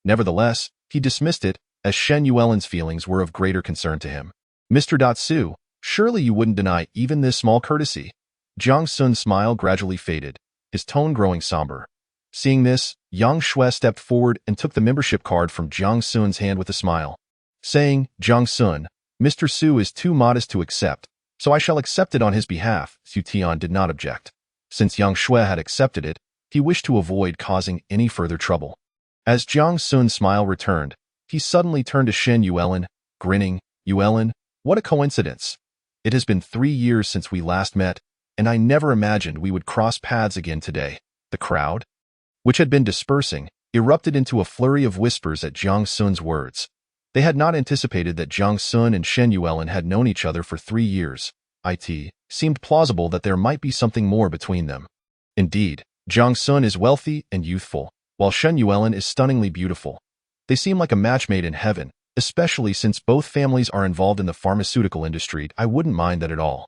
Nevertheless, he dismissed it, as Shen Yuelin's feelings were of greater concern to him. Mr. Su, surely you wouldn't deny even this small courtesy. Jiang Sun's smile gradually faded, his tone growing somber. Seeing this, Yang Shui stepped forward and took the membership card from Jiang Sun's hand with a smile, saying, Jiang Sun, Mr. Su is too modest to accept, so I shall accept it on his behalf. Su Tian did not object. Since Yang Shui had accepted it, he wished to avoid causing any further trouble. As Jiang Sun's smile returned, he suddenly turned to Shen Yuelin, grinning, Yuelin, what a coincidence. It has been 3 years since we last met, and I never imagined we would cross paths again today. The crowd, which had been dispersing, erupted into a flurry of whispers at Jiang Sun's words. They had not anticipated that Jiang Sun and Shen Yuelin had known each other for 3 years. It seemed plausible that there might be something more between them. Indeed, Jiang Sun is wealthy and youthful, while Shen Yuelin is stunningly beautiful. They seem like a match made in heaven, especially since both families are involved in the pharmaceutical industry. I wouldn't mind that at all.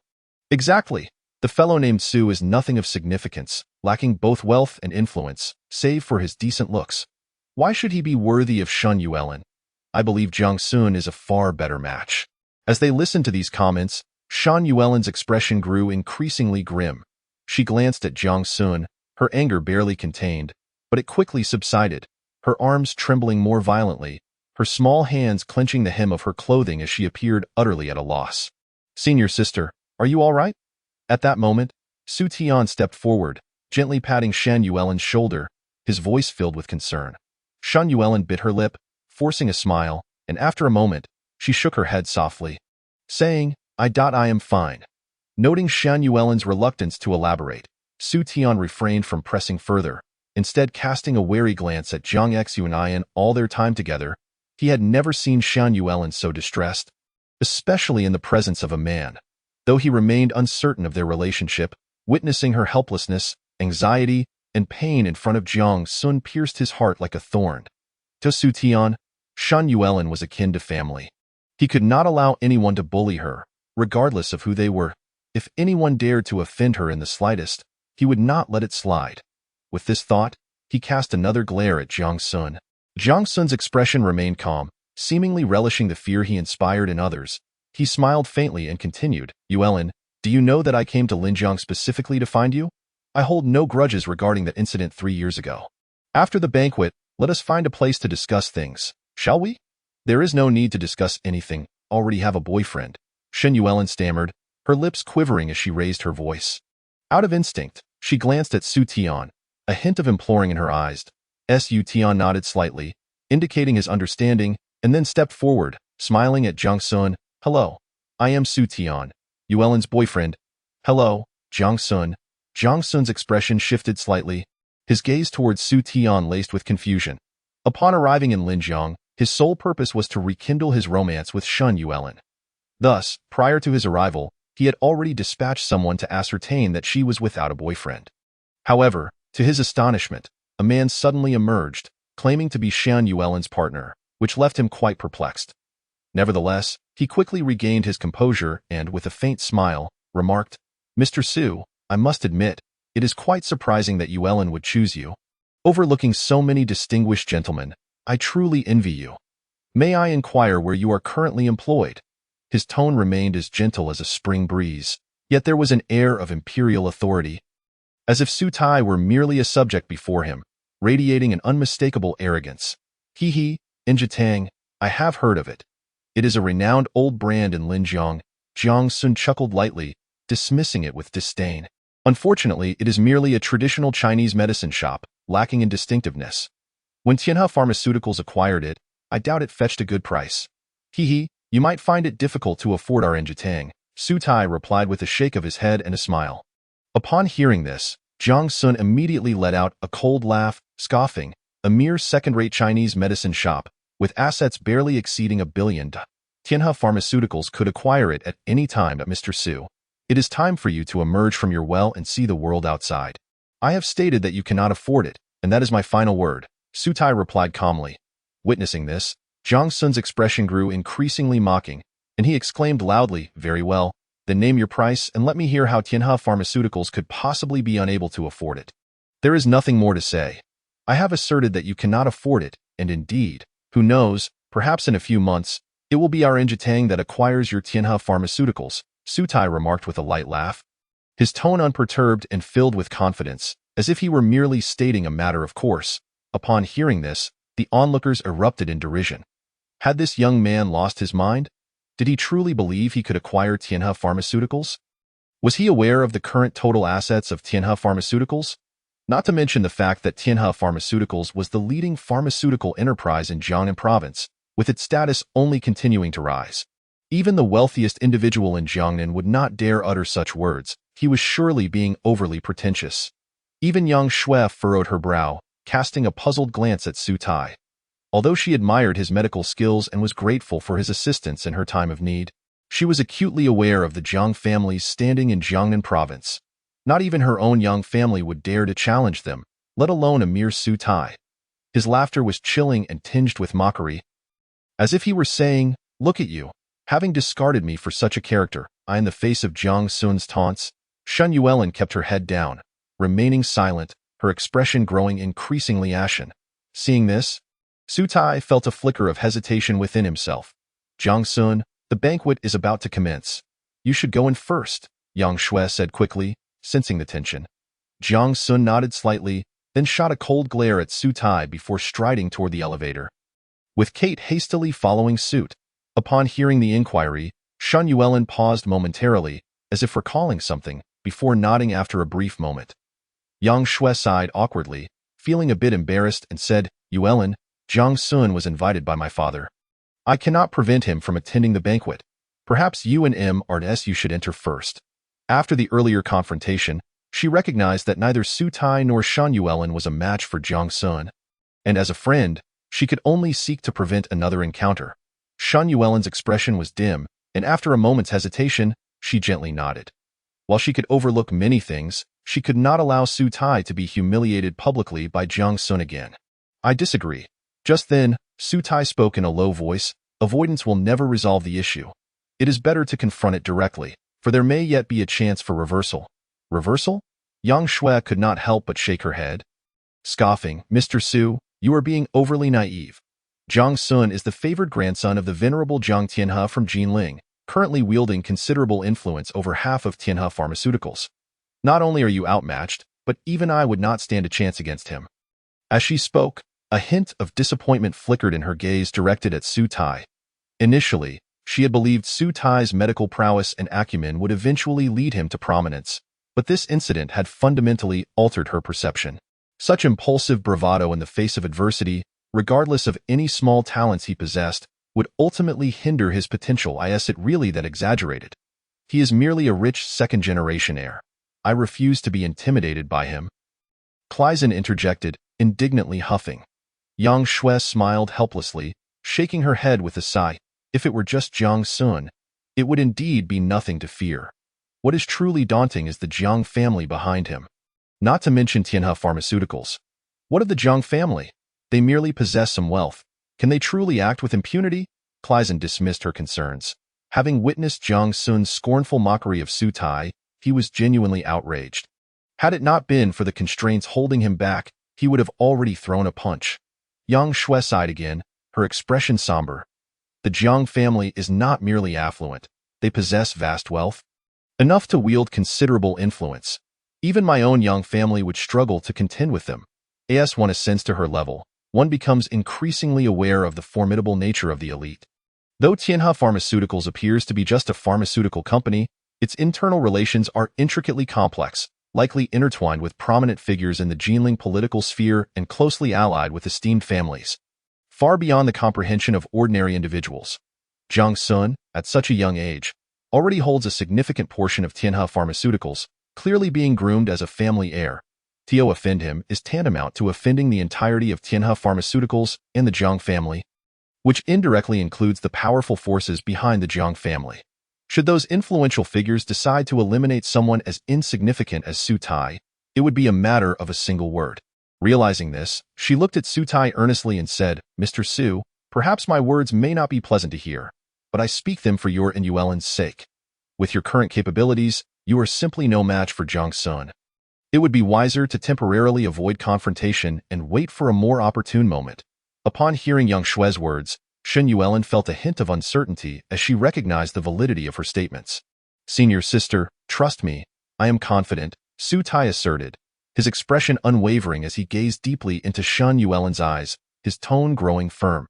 Exactly. The fellow named Su is nothing of significance, lacking both wealth and influence, save for his decent looks. Why should he be worthy of Shen Yuelin? I believe Jiang Sun is a far better match. As they listened to these comments, Shen Yuelin's expression grew increasingly grim. She glanced at Jiang Sun, her anger barely contained, but it quickly subsided, her arms trembling more violently, her small hands clenching the hem of her clothing as she appeared utterly at a loss. Senior sister, are you all right? At that moment, Su Tian stepped forward, gently patting Shen Yuelin's shoulder, his voice filled with concern. Shen Yuelin bit her lip, forcing a smile, and after a moment, she shook her head softly, saying, I am fine. Noting Shen Yuelin's reluctance to elaborate, Su Tian refrained from pressing further, instead casting a wary glance at Jiang Xun. All their time together, he had never seen Shen Yuelin so distressed, especially in the presence of a man. Though he remained uncertain of their relationship, witnessing her helplessness, anxiety, and pain in front of Jiang Sun pierced his heart like a thorn. To Su Tian, Shen Yuelin was akin to family. He could not allow anyone to bully her, regardless of who they were. If anyone dared to offend her in the slightest, he would not let it slide. With this thought, he cast another glare at Jiang Sun. Jiang Sun's expression remained calm, seemingly relishing the fear he inspired in others. He smiled faintly and continued, Yuelin, do you know that I came to Linjiang specifically to find you? I hold no grudges regarding that incident 3 years ago. After the banquet, let us find a place to discuss things, shall we? There is no need to discuss anything, already have a boyfriend. Shen Yuelin stammered, her lips quivering as she raised her voice. Out of instinct, she glanced at Su Tian, a hint of imploring in her eyes. Su Tian nodded slightly, indicating his understanding, and then stepped forward, smiling at Jiang Sun. Hello, I am Su Tian, Yuelin's boyfriend. Hello, Jiang Sun. Jiang Sun's expression shifted slightly, his gaze towards Su Tian laced with confusion. Upon arriving in Linjiang, his sole purpose was to rekindle his romance with Shen Yuelin. Thus, prior to his arrival, he had already dispatched someone to ascertain that she was without a boyfriend. However, to his astonishment, a man suddenly emerged, claiming to be Shen Yuelin's partner, which left him quite perplexed. Nevertheless, he quickly regained his composure and, with a faint smile, remarked, Mr. Su, I must admit, it is quite surprising that Yuelin would choose you. Overlooking so many distinguished gentlemen, I truly envy you. May I inquire where you are currently employed? His tone remained as gentle as a spring breeze, yet there was an air of imperial authority, as if Su Tai were merely a subject before him, radiating an unmistakable arrogance. Injitang, I have heard of it. It is a renowned old brand in Linjiang. Jiang Sun chuckled lightly, dismissing it with disdain. Unfortunately, it is merely a traditional Chinese medicine shop, lacking in distinctiveness. When Tianhe Pharmaceuticals acquired it, I doubt it fetched a good price. You might find it difficult to afford our Injitang, Su Tai replied with a shake of his head and a smile. Upon hearing this, Jiang Sun immediately let out a cold laugh, scoffing, a mere second-rate Chinese medicine shop, with assets barely exceeding $1 billion. Tianhe Pharmaceuticals could acquire it at any time. Mr. Su, it is time for you to emerge from your well and see the world outside. I have stated that you cannot afford it, and that is my final word, Su Tai replied calmly. Witnessing this, Jiang Sun's expression grew increasingly mocking, and he exclaimed loudly, very well, then name your price and let me hear how Tianhe Pharmaceuticals could possibly be unable to afford it. There is nothing more to say. I have asserted that you cannot afford it, and indeed, who knows, perhaps in a few months, it will be our Injitang that acquires your Tianhe Pharmaceuticals, Su Tai remarked with a light laugh. His tone unperturbed and filled with confidence, as if he were merely stating a matter of course. Upon hearing this, the onlookers erupted in derision. Had this young man lost his mind? Did he truly believe he could acquire Tianhe Pharmaceuticals? Was he aware of the current total assets of Tianhe Pharmaceuticals? Not to mention the fact that Tianhe Pharmaceuticals was the leading pharmaceutical enterprise in Jiangnan province, with its status only continuing to rise. Even the wealthiest individual in Jiangnan would not dare utter such words. He was surely being overly pretentious. Even Yang Shui furrowed her brow, casting a puzzled glance at Su Tai. Although she admired his medical skills and was grateful for his assistance in her time of need, she was acutely aware of the Jiang family's standing in Jiangnan province. Not even her own Yang family would dare to challenge them, let alone a mere Su Tai. His laughter was chilling and tinged with mockery, as if he were saying, "Look at you, having discarded me for such a character." In the face of Jiang Sun's taunts, Shen Yuelin kept her head down, remaining silent, her expression growing increasingly ashen. Seeing this, Su Tai felt a flicker of hesitation within himself. Jiang Sun, the banquet is about to commence. You should go in first, Yang Shui said quickly, sensing the tension. Jiang Sun nodded slightly, then shot a cold glare at Su Tai before striding toward the elevator, with Kate hastily following suit. Upon hearing the inquiry, Shen Yuelin paused momentarily, as if recalling something, before nodding after a brief moment. Yang Shui sighed awkwardly, feeling a bit embarrassed, and said, Yuelin, Jiang Sun was invited by my father. I cannot prevent him from attending the banquet. Perhaps you and you should enter first. After the earlier confrontation, she recognized that neither Su Tai nor Shen Yuelin was a match for Jiang Sun, and as a friend, she could only seek to prevent another encounter. Shen Yuelin's expression was dim, and after a moment's hesitation, she gently nodded. While she could overlook many things, she could not allow Su Tai to be humiliated publicly by Jiang Sun again. I disagree. Just then, Su Tai spoke in a low voice. Avoidance will never resolve the issue. It is better to confront it directly, for there may yet be a chance for reversal. Reversal? Yang Shui could not help but shake her head. Scoffing, Mr. Su, you are being overly naive. Jiang Sun is the favored grandson of the venerable Jiang Tianhe from Jinling, currently wielding considerable influence over half of Tianhe Pharmaceuticals. Not only are you outmatched, but even I would not stand a chance against him. As she spoke, a hint of disappointment flickered in her gaze directed at Su Tai. Initially, she had believed Su Tai's medical prowess and acumen would eventually lead him to prominence, but this incident had fundamentally altered her perception. Such impulsive bravado in the face of adversity, regardless of any small talents he possessed, would ultimately hinder his potential. Is it really that exaggerated? He is merely a rich second-generation heir. I refuse to be intimidated by him. Kleisen interjected, indignantly huffing. Yang Shui smiled helplessly, shaking her head with a sigh. If it were just Jiang Sun, it would indeed be nothing to fear. What is truly daunting is the Jiang family behind him. Not to mention Tianhe Pharmaceuticals. What of the Jiang family? They merely possess some wealth. Can they truly act with impunity? Kleisen dismissed her concerns. Having witnessed Jiang Sun's scornful mockery of Su Tai, he was genuinely outraged. Had it not been for the constraints holding him back, he would have already thrown a punch. Yang Shui sighed again, her expression somber. The Jiang family is not merely affluent. They possess vast wealth, enough to wield considerable influence. Even my own Yang family would struggle to contend with them. As one ascends to her level, one becomes increasingly aware of the formidable nature of the elite. Though Tianhe Pharmaceuticals appears to be just a pharmaceutical company, its internal relations are intricately complex, likely intertwined with prominent figures in the Jinling political sphere and closely allied with esteemed families, far beyond the comprehension of ordinary individuals. Jiang Sun, at such a young age, already holds a significant portion of Tianhe Pharmaceuticals, clearly being groomed as a family heir. To offend him is tantamount to offending the entirety of Tianhe Pharmaceuticals and the Jiang family, which indirectly includes the powerful forces behind the Jiang family. Should those influential figures decide to eliminate someone as insignificant as Su Tai, it would be a matter of a single word. Realizing this, she looked at Su Tai earnestly and said, "Mr. Su, perhaps my words may not be pleasant to hear, but I speak them for your and Yuelin's sake. With your current capabilities, you are simply no match for Jiang Sun. It would be wiser to temporarily avoid confrontation and wait for a more opportune moment." Upon hearing Yang Shui's words, Shen Yuelin felt a hint of uncertainty as she recognized the validity of her statements. "Senior sister, trust me, I am confident," Su Tai asserted, his expression unwavering as he gazed deeply into Shen Yuelin's eyes, his tone growing firm.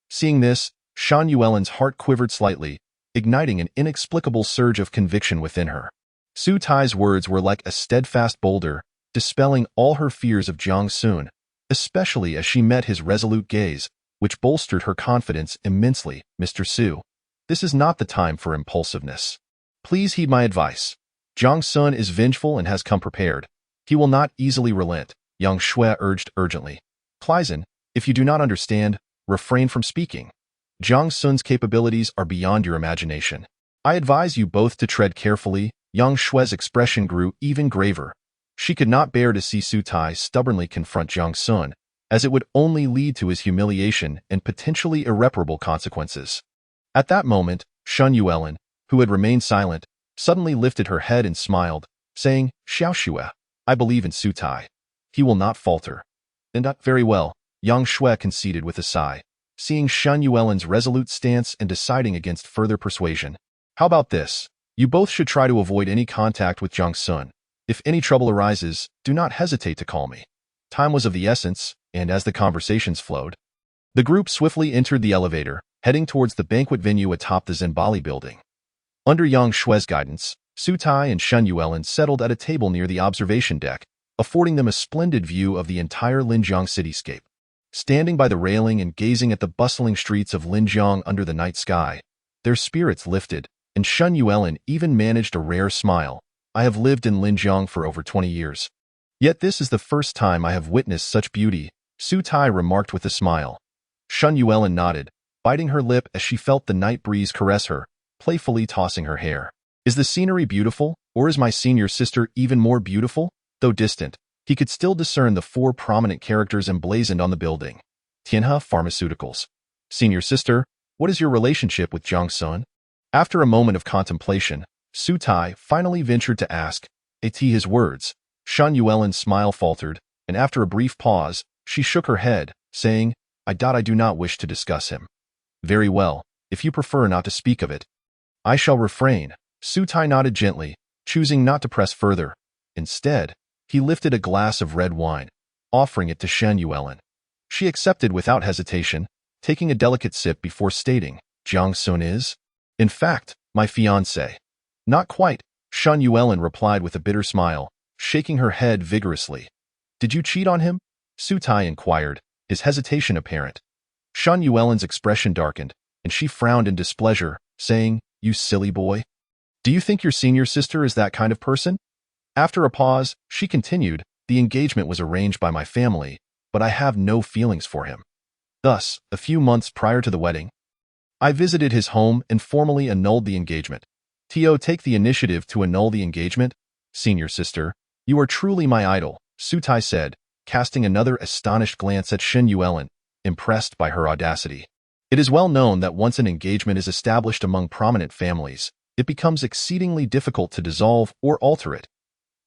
Seeing this, Shen Yuelin's heart quivered slightly, igniting an inexplicable surge of conviction within her. Su Tai's words were like a steadfast boulder, dispelling all her fears of Jiang Sun, especially as she met his resolute gaze, which bolstered her confidence immensely. "Mr. Su, this is not the time for impulsiveness. Please heed my advice. Jiang Sun is vengeful and has come prepared. He will not easily relent," Yang Shui urged urgently. "Kleisen, if you do not understand, refrain from speaking. Jiang Sun's capabilities are beyond your imagination. I advise you both to tread carefully." Yang Shui's expression grew even graver. She could not bear to see Su Tai stubbornly confront Jiang Sun, as it would only lead to his humiliation and potentially irreparable consequences. At that moment, Shen Yuelin, who had remained silent, suddenly lifted her head and smiled, saying, "Xiao Shui, I believe in Su Tai. He will not falter." "And very well," Yang Shui conceded with a sigh, seeing Shen Yuelin's resolute stance and deciding against further persuasion. "How about this? You both should try to avoid any contact with Jiang Sun. If any trouble arises, do not hesitate to call me." Time was of the essence, and as the conversations flowed, the group swiftly entered the elevator, heading towards the banquet venue atop the Zhenbali building. Under Yang Shui's guidance, Su Tai and Shen Yuelin settled at a table near the observation deck, affording them a splendid view of the entire Linjiang cityscape. Standing by the railing and gazing at the bustling streets of Linjiang under the night sky, their spirits lifted, and Shen Yuelin even managed a rare smile. "I have lived in Linjiang for over 20 years. Yet this is the first time I have witnessed such beauty," Su Tai remarked with a smile. Shen Yuelin nodded, biting her lip as she felt the night breeze caress her, playfully tossing her hair. "Is the scenery beautiful, or is my senior sister even more beautiful?" Though distant, he could still discern the four prominent characters emblazoned on the building. "Tianhe Pharmaceuticals. Senior sister, what is your relationship with Jiang Sun?" After a moment of contemplation, Su Tai finally ventured to ask. At his words, Shen Yuelin's smile faltered, and after a brief pause, she shook her head, saying, I do not wish to discuss him." "Very well, if you prefer not to speak of it, I shall refrain." Su Tai nodded gently, choosing not to press further. Instead, he lifted a glass of red wine, offering it to Shen Yuelin. She accepted without hesitation, taking a delicate sip before stating, "Jiang Sun is, in fact, my fiancé." "Not quite," Shen Yuelin replied with a bitter smile, shaking her head vigorously. "Did you cheat on him?" Su Tai inquired, his hesitation apparent. Shen Yuelin's expression darkened, and she frowned in displeasure, saying, "You silly boy. Do you think your senior sister is that kind of person?" After a pause, she continued, "The engagement was arranged by my family, but I have no feelings for him. Thus, a few months prior to the wedding, I visited his home and formally annulled the engagement." Take the initiative to annul the engagement? "Senior sister, you are truly my idol," Su Tai said, casting another astonished glance at Shen Yuelin, impressed by her audacity. "It is well known that once an engagement is established among prominent families, it becomes exceedingly difficult to dissolve or alter it.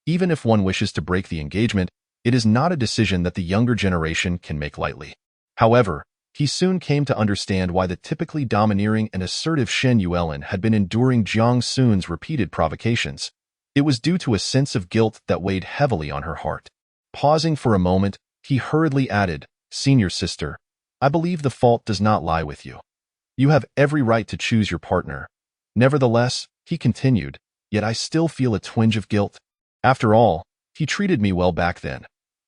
Even if one wishes to break the engagement, it is not a decision that the younger generation can make lightly. However, he soon came to understand why the typically domineering and assertive Shen Yuelin had been enduring Jiang Sun's repeated provocations. It was due to a sense of guilt that weighed heavily on her heart. Pausing for a moment, he hurriedly added, "Senior sister, I believe the fault does not lie with you. You have every right to choose your partner. Nevertheless," he continued, "yet I still feel a twinge of guilt. After all, he treated me well back then."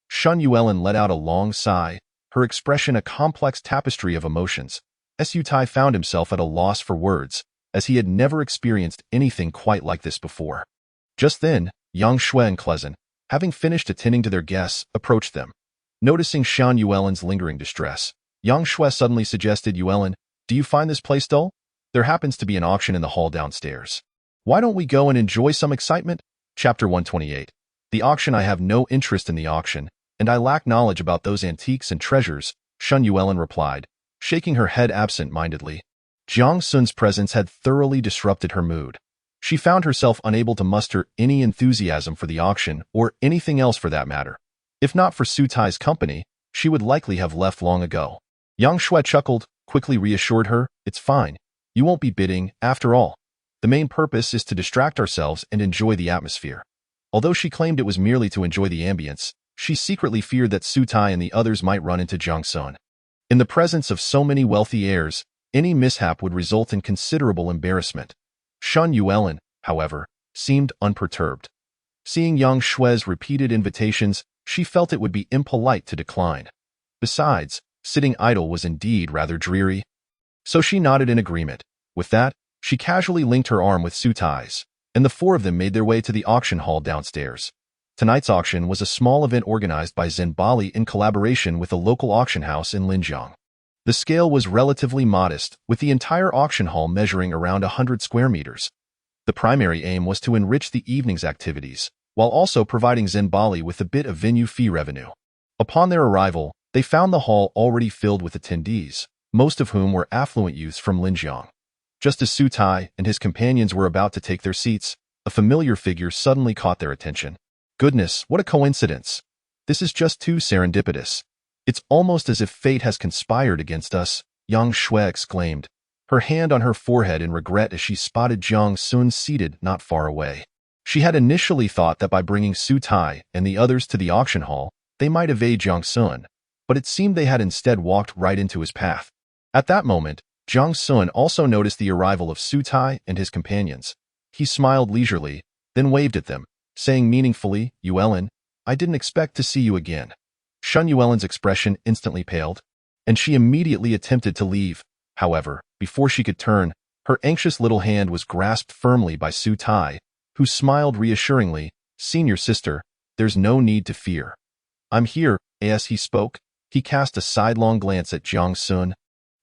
Shen Yuelin let out a long sigh, her expression a complex tapestry of emotions. Sutai found himself at a loss for words, as he had never experienced anything quite like this before. Just then, Yang Shui and Klezen, having finished attending to their guests, approached them. Noticing Shen Yuelin's lingering distress, Yang Shui suddenly suggested, "Yuelin, do you find this place dull? There happens to be an auction in the hall downstairs. Why don't we go and enjoy some excitement?" Chapter 128. The auction. I have no interest in the auction, and I lack knowledge about those antiques and treasures, Shen Yuelin replied, shaking her head absent-mindedly. Jiang Sun's presence had thoroughly disrupted her mood. She found herself unable to muster any enthusiasm for the auction or anything else for that matter. If not for Su Tai's company, she would likely have left long ago. Yang Shui chuckled, quickly reassured her, "It's fine. You won't be bidding, after all. The main purpose is to distract ourselves and enjoy the atmosphere." Although she claimed it was merely to enjoy the ambience, she secretly feared that Su Tai and the others might run into Jiang Sun. In the presence of so many wealthy heirs, any mishap would result in considerable embarrassment. Shen Yuelin, however, seemed unperturbed. Seeing Yang Shui's repeated invitations, she felt it would be impolite to decline. Besides, sitting idle was indeed rather dreary. So she nodded in agreement. With that, she casually linked her arm with Su Tai's, and the four of them made their way to the auction hall downstairs. Tonight's auction was a small event organized by Bali in collaboration with a local auction house in Linjiang. The scale was relatively modest, with the entire auction hall measuring around 100 square meters. The primary aim was to enrich the evening's activities, while also providing Bali with a bit of venue fee revenue. Upon their arrival, they found the hall already filled with attendees, most of whom were affluent youths from Linjiang. Just as Su Tai and his companions were about to take their seats, a familiar figure suddenly caught their attention. "Goodness, what a coincidence! This is just too serendipitous. It's almost as if fate has conspired against us," Yang Shui exclaimed, her hand on her forehead in regret as she spotted Jiang Sun seated not far away. She had initially thought that by bringing Su Tai and the others to the auction hall, they might evade Jiang Sun, but it seemed they had instead walked right into his path. At that moment, Jiang Sun also noticed the arrival of Su Tai and his companions. He smiled leisurely, then waved at them, saying meaningfully, "Yuelin, I didn't expect to see you again." Shen Yuelin's expression instantly paled, and she immediately attempted to leave. However, before she could turn, her anxious little hand was grasped firmly by Su Tai, who smiled reassuringly, "Senior sister, there's no need to fear. I'm here." As he spoke, he cast a sidelong glance at Jiang Sun,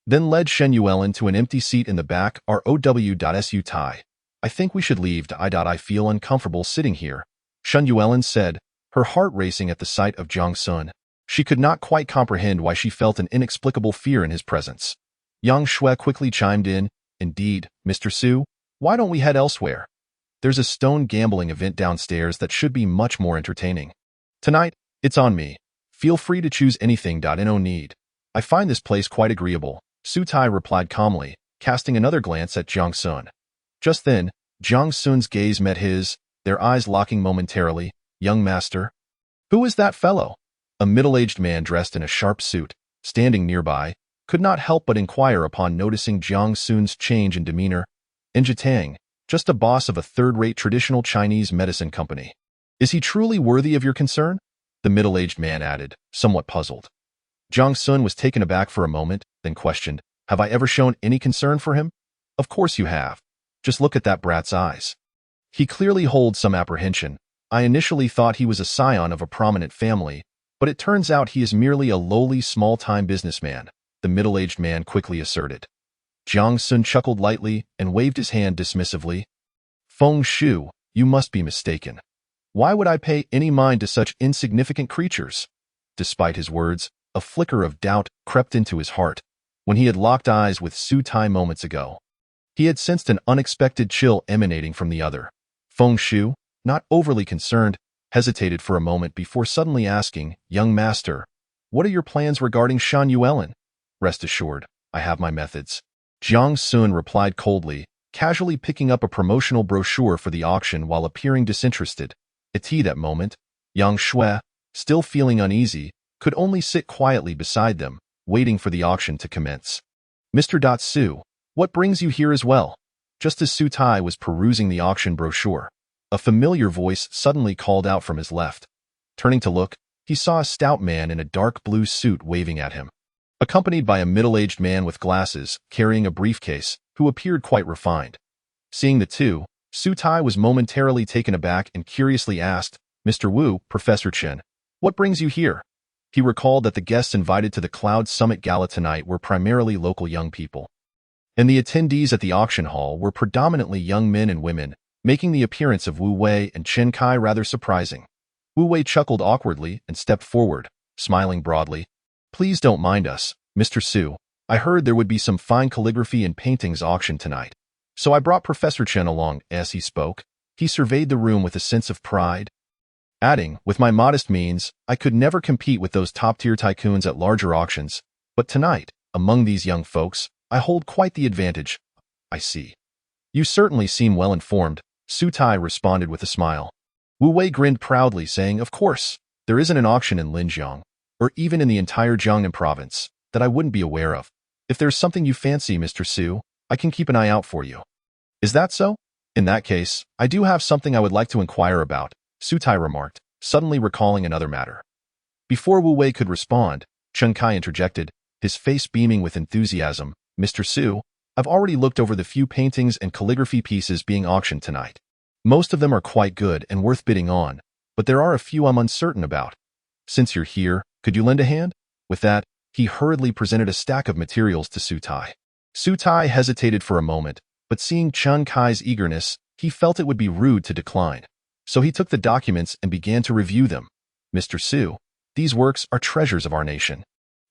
then led Shen Yuelin to an empty seat in the back. "Row.Su Tai. I think we should leave. I feel uncomfortable sitting here," Shen Yuelin said, her heart racing at the sight of Jiang Sun. She could not quite comprehend why she felt an inexplicable fear in his presence. Yang Shui quickly chimed in, "Indeed, Mr. Su, why don't we head elsewhere? There's a stone gambling event downstairs that should be much more entertaining. Tonight, it's on me. Feel free to choose anything. No need. I find this place quite agreeable," Su Tai replied calmly, casting another glance at Jiang Sun. Just then, Jiang Sun's gaze met his, their eyes locking momentarily. "Young master? Who is that fellow?" A middle-aged man dressed in a sharp suit, standing nearby, could not help but inquire upon noticing Jiang Sun's change in demeanor. "Njitang, just a boss of a third-rate traditional Chinese medicine company. Is he truly worthy of your concern?" the middle-aged man added, somewhat puzzled. Jiang Sun was taken aback for a moment, then questioned, "Have I ever shown any concern for him?" "Of course you have. Just look at that brat's eyes. He clearly holds some apprehension. I initially thought he was a scion of a prominent family, but it turns out he is merely a lowly small-time businessman," the middle-aged man quickly asserted. Jiang Sun chuckled lightly and waved his hand dismissively. "Feng Shu, you must be mistaken. Why would I pay any mind to such insignificant creatures?" Despite his words, a flicker of doubt crept into his heart when he had locked eyes with Su Tai moments ago. He had sensed an unexpected chill emanating from the other. Feng Shu, not overly concerned, hesitated for a moment before suddenly asking, "Young master, what are your plans regarding Shan Yuelin?" "Rest assured, I have my methods." Jiang Sun replied coldly, casually picking up a promotional brochure for the auction while appearing disinterested. At that moment, Yang Shui, still feeling uneasy, could only sit quietly beside them, waiting for the auction to commence. "Mr. Su, what brings you here as well?" Just as Su Tai was perusing the auction brochure, a familiar voice suddenly called out from his left. Turning to look, he saw a stout man in a dark blue suit waving at him, accompanied by a middle-aged man with glasses, carrying a briefcase, who appeared quite refined. Seeing the two, Su Tai was momentarily taken aback and curiously asked, "Mr. Wu, Professor Chen, what brings you here?" He recalled that the guests invited to the Cloud Summit Gala tonight were primarily local young people, and the attendees at the auction hall were predominantly young men and women, making the appearance of Wu Wei and Chen Kai rather surprising. Wu Wei chuckled awkwardly and stepped forward, smiling broadly. "Please don't mind us, Mr. Su. I heard there would be some fine calligraphy and paintings auctioned tonight, so I brought Professor Chen along." As he spoke, he surveyed the room with a sense of pride, adding, "With my modest means, I could never compete with those top-tier tycoons at larger auctions, but tonight, among these young folks, I hold quite the advantage." "I see. You certainly seem well-informed," Su Tai responded with a smile. Wu Wei grinned proudly, saying, "Of course, there isn't an auction in Linjiang, or even in the entire Jiangnan province, that I wouldn't be aware of. If there's something you fancy, Mr. Su, I can keep an eye out for you." "Is that so? In that case, I do have something I would like to inquire about," Su Tai remarked, suddenly recalling another matter. Before Wu Wei could respond, Chen Kai interjected, his face beaming with enthusiasm. "Mr. Su, I've already looked over the few paintings and calligraphy pieces being auctioned tonight. Most of them are quite good and worth bidding on, but there are a few I'm uncertain about. Since you're here, could you lend a hand?" With that, he hurriedly presented a stack of materials to Su Tai. Su Tai hesitated for a moment, but seeing Chen Kai's eagerness, he felt it would be rude to decline. So he took the documents and began to review them. "Mr. Su, these works are treasures of our nation.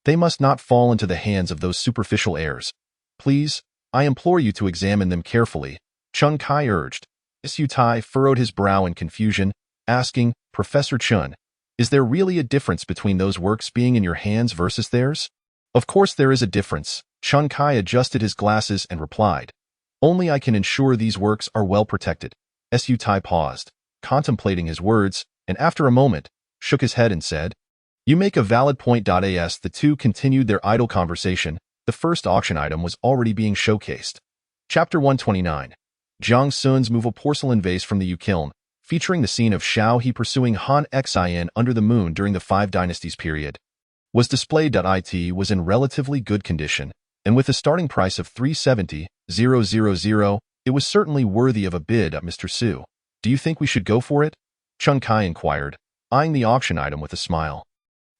They must not fall into the hands of those superficial heirs. Please, I implore you to examine them carefully," Chen Kai urged. Su Tai furrowed his brow in confusion, asking, "Professor Chen, is there really a difference between those works being in your hands versus theirs?" "Of course there is a difference," Chen Kai adjusted his glasses and replied. "Only I can ensure these works are well protected." Su Tai paused, contemplating his words, and after a moment, shook his head and said, "You make a valid point." As the two continued their idle conversation, the first auction item was already being showcased. Chapter 129. Jiang Sun's move a porcelain vase from the Yukiln, featuring the scene of Shao He pursuing Han Xin under the moon during the Five Dynasties period, was displayed. It was in relatively good condition, and with a starting price of 370,000, it was certainly worthy of a bid. "Mr. Su, do you think we should go for it?" Chen Kai inquired, eyeing the auction item with a smile.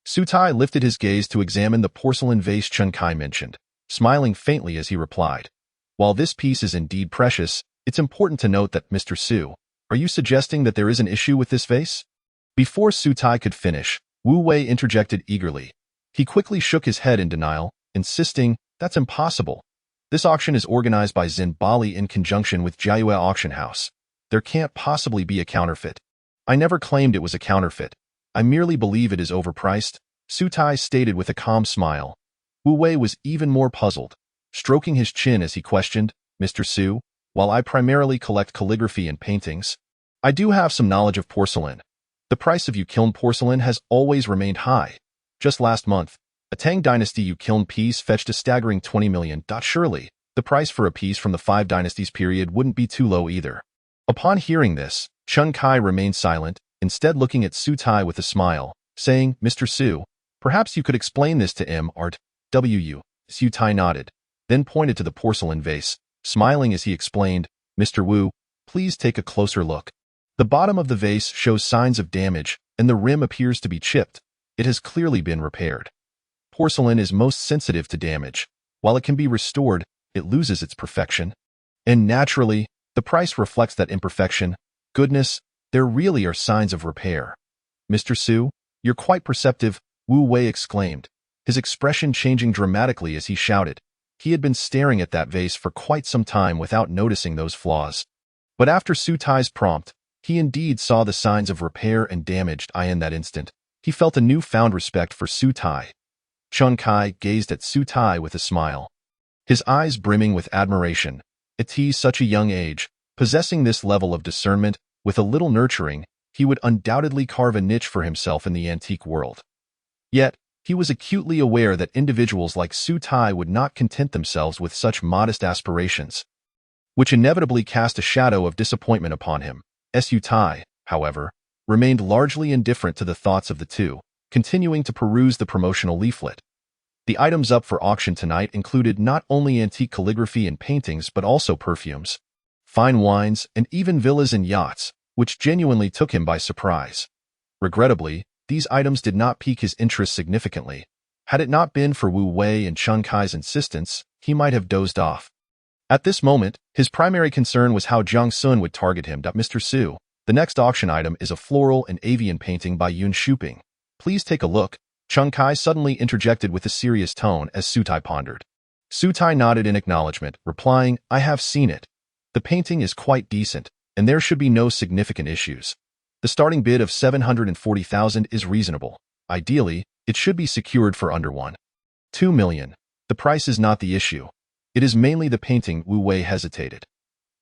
Su Tai lifted his gaze to examine the porcelain vase Chen Kai mentioned, smiling faintly as he replied, "While this piece is indeed precious, it's important to note that, Mr. Su, are you suggesting that there is an issue with this vase?" Before Su Tai could finish, Wu Wei interjected eagerly. He quickly shook his head in denial, insisting, "That's impossible. This auction is organized by Zin Bali in conjunction with Jiayue Auction House. There can't possibly be a counterfeit. I never claimed it was a counterfeit. I merely believe it is overpriced," Su Tai stated with a calm smile. Wu Wei was even more puzzled, stroking his chin as he questioned, "Mr. Su, while I primarily collect calligraphy and paintings, I do have some knowledge of porcelain. The price of Yukiln porcelain has always remained high. Just last month, a Tang Dynasty Yukiln piece fetched a staggering 20 million. Surely, the price for a piece from the Five Dynasties period wouldn't be too low either." Upon hearing this, Chen Kai remained silent, instead looking at Su Tai with a smile, saying, "Mr. Su, perhaps you could explain this to M.R.W." Su Tai nodded, then pointed to the porcelain vase, smiling as he explained, "Mr. Wu, please take a closer look. The bottom of the vase shows signs of damage, and the rim appears to be chipped. It has clearly been repaired. Porcelain is most sensitive to damage. While it can be restored, it loses its perfection. And naturally, the price reflects that imperfection. Goodness, there really are signs of repair." "Mr. Su, you're quite perceptive," Wu Wei exclaimed, his expression changing dramatically as he shouted, He had been staring at that vase for quite some time without noticing those flaws. But after Su Tai's prompt, he indeed saw the signs of repair and damaged in that instant. He felt a newfound respect for Su Tai. Chen Kai gazed at Su Tai with a smile, his eyes brimming with admiration. At such a young age, possessing this level of discernment, with a little nurturing, he would undoubtedly carve a niche for himself in the antique world. Yet, he was acutely aware that individuals like Su Tai would not content themselves with such modest aspirations, which inevitably cast a shadow of disappointment upon him. Su Tai, however, remained largely indifferent to the thoughts of the two, continuing to peruse the promotional leaflet. The items up for auction tonight included not only antique calligraphy and paintings but also perfumes, fine wines, and even villas and yachts, which genuinely took him by surprise. Regrettably, these items did not pique his interest significantly. Had it not been for Wu Wei and Chen Kai's insistence, he might have dozed off. At this moment, his primary concern was how Jiang Sun would target him. Mr. Su, the next auction item is a floral and avian painting by Yun Shuping. Please take a look. Chen Kai suddenly interjected with a serious tone as Su Tai pondered. Su Tai nodded in acknowledgement, replying, I have seen it. The painting is quite decent, and there should be no significant issues. The starting bid of 740,000 is reasonable. Ideally, it should be secured for under 1.2 million. The price is not the issue. It is mainly the painting. Wu Wei hesitated.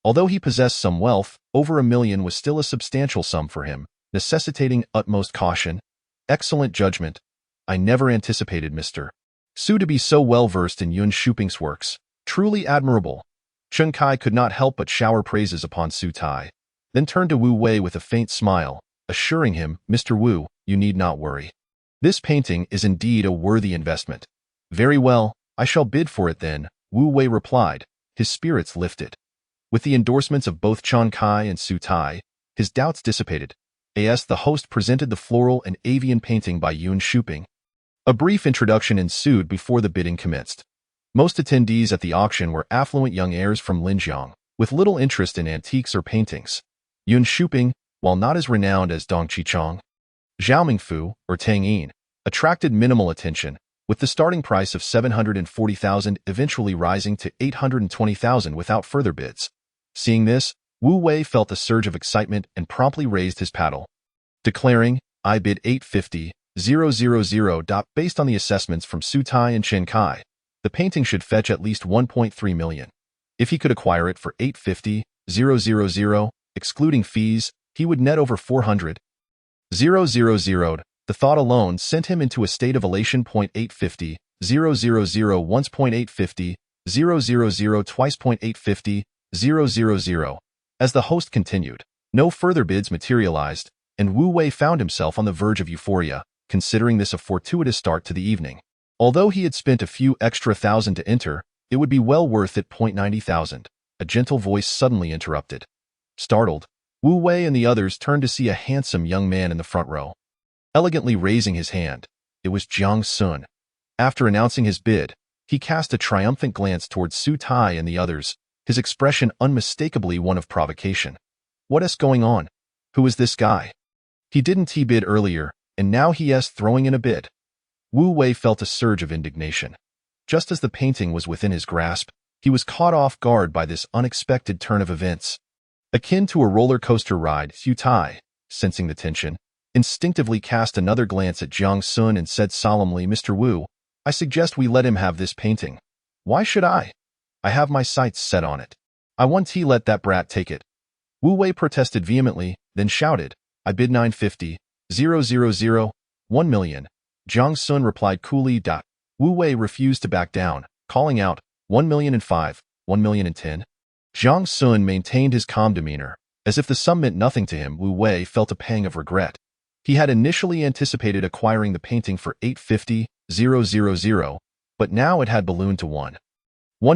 Although he possessed some wealth, over $1 million was still a substantial sum for him, necessitating utmost caution. Excellent judgment. I never anticipated Mr. Su to be so well versed in Yun Shuping's works. Truly admirable. Chen Kai could not help but shower praises upon Su Tai, then turned to Wu Wei with a faint smile, assuring him, Mr. Wu, you need not worry. This painting is indeed a worthy investment. Very well, I shall bid for it then, Wu Wei replied, his spirits lifted. With the endorsements of both Chen Kai and Su Tai, his doubts dissipated. The host presented the floral and avian painting by Yun Shuping. A brief introduction ensued before the bidding commenced. Most attendees at the auction were affluent young heirs from Linjiang, with little interest in antiques or paintings. Yun Shuping, while not as renowned as Dong Qichong, Zhao Mingfu, or Tang Yin, attracted minimal attention, with the starting price of 740,000 eventually rising to 820,000 without further bids. Seeing this, Wu Wei felt a surge of excitement and promptly raised his paddle, declaring, I bid 850,000. Based on the assessments from Su Tai and Chen Kai, the painting should fetch at least 1.3 million. If he could acquire it for 850,000, excluding fees, he would net over 400,000. The thought alone sent him into a state of elation. 850,000 once, 850,000 twice, 850,000. As the host continued, no further bids materialized, and Wu Wei found himself on the verge of euphoria, considering this a fortuitous start to the evening. Although he had spent a few extra thousand to enter, it would be well worth it. 90,000. A gentle voice suddenly interrupted. Startled, Wu Wei and the others turned to see a handsome young man in the front row, elegantly raising his hand. It was Jiang Sun. After announcing his bid, he cast a triumphant glance towards Su Tai and the others, his expression unmistakably one of provocation. What's going on? Who is this guy? He didn't bid earlier, and now he's throwing in a bid. Wu Wei felt a surge of indignation. Just as the painting was within his grasp, he was caught off guard by this unexpected turn of events. Akin to a roller coaster ride, Su Tai, sensing the tension, instinctively cast another glance at Jiang Sun and said solemnly, Mr. Wu, I suggest we let him have this painting. Why should I? I have my sights set on it. I won't let that brat take it. Wu Wei protested vehemently, then shouted, I bid 950,000, 1 million. Jiang Sun replied coolly. Wu Wei refused to back down, calling out, 1,005,000, 1,010,000. Jiang Sun maintained his calm demeanor. As if the sum meant nothing to him, Wu Wei felt a pang of regret. He had initially anticipated acquiring the painting for 850,000, but now it had ballooned to 1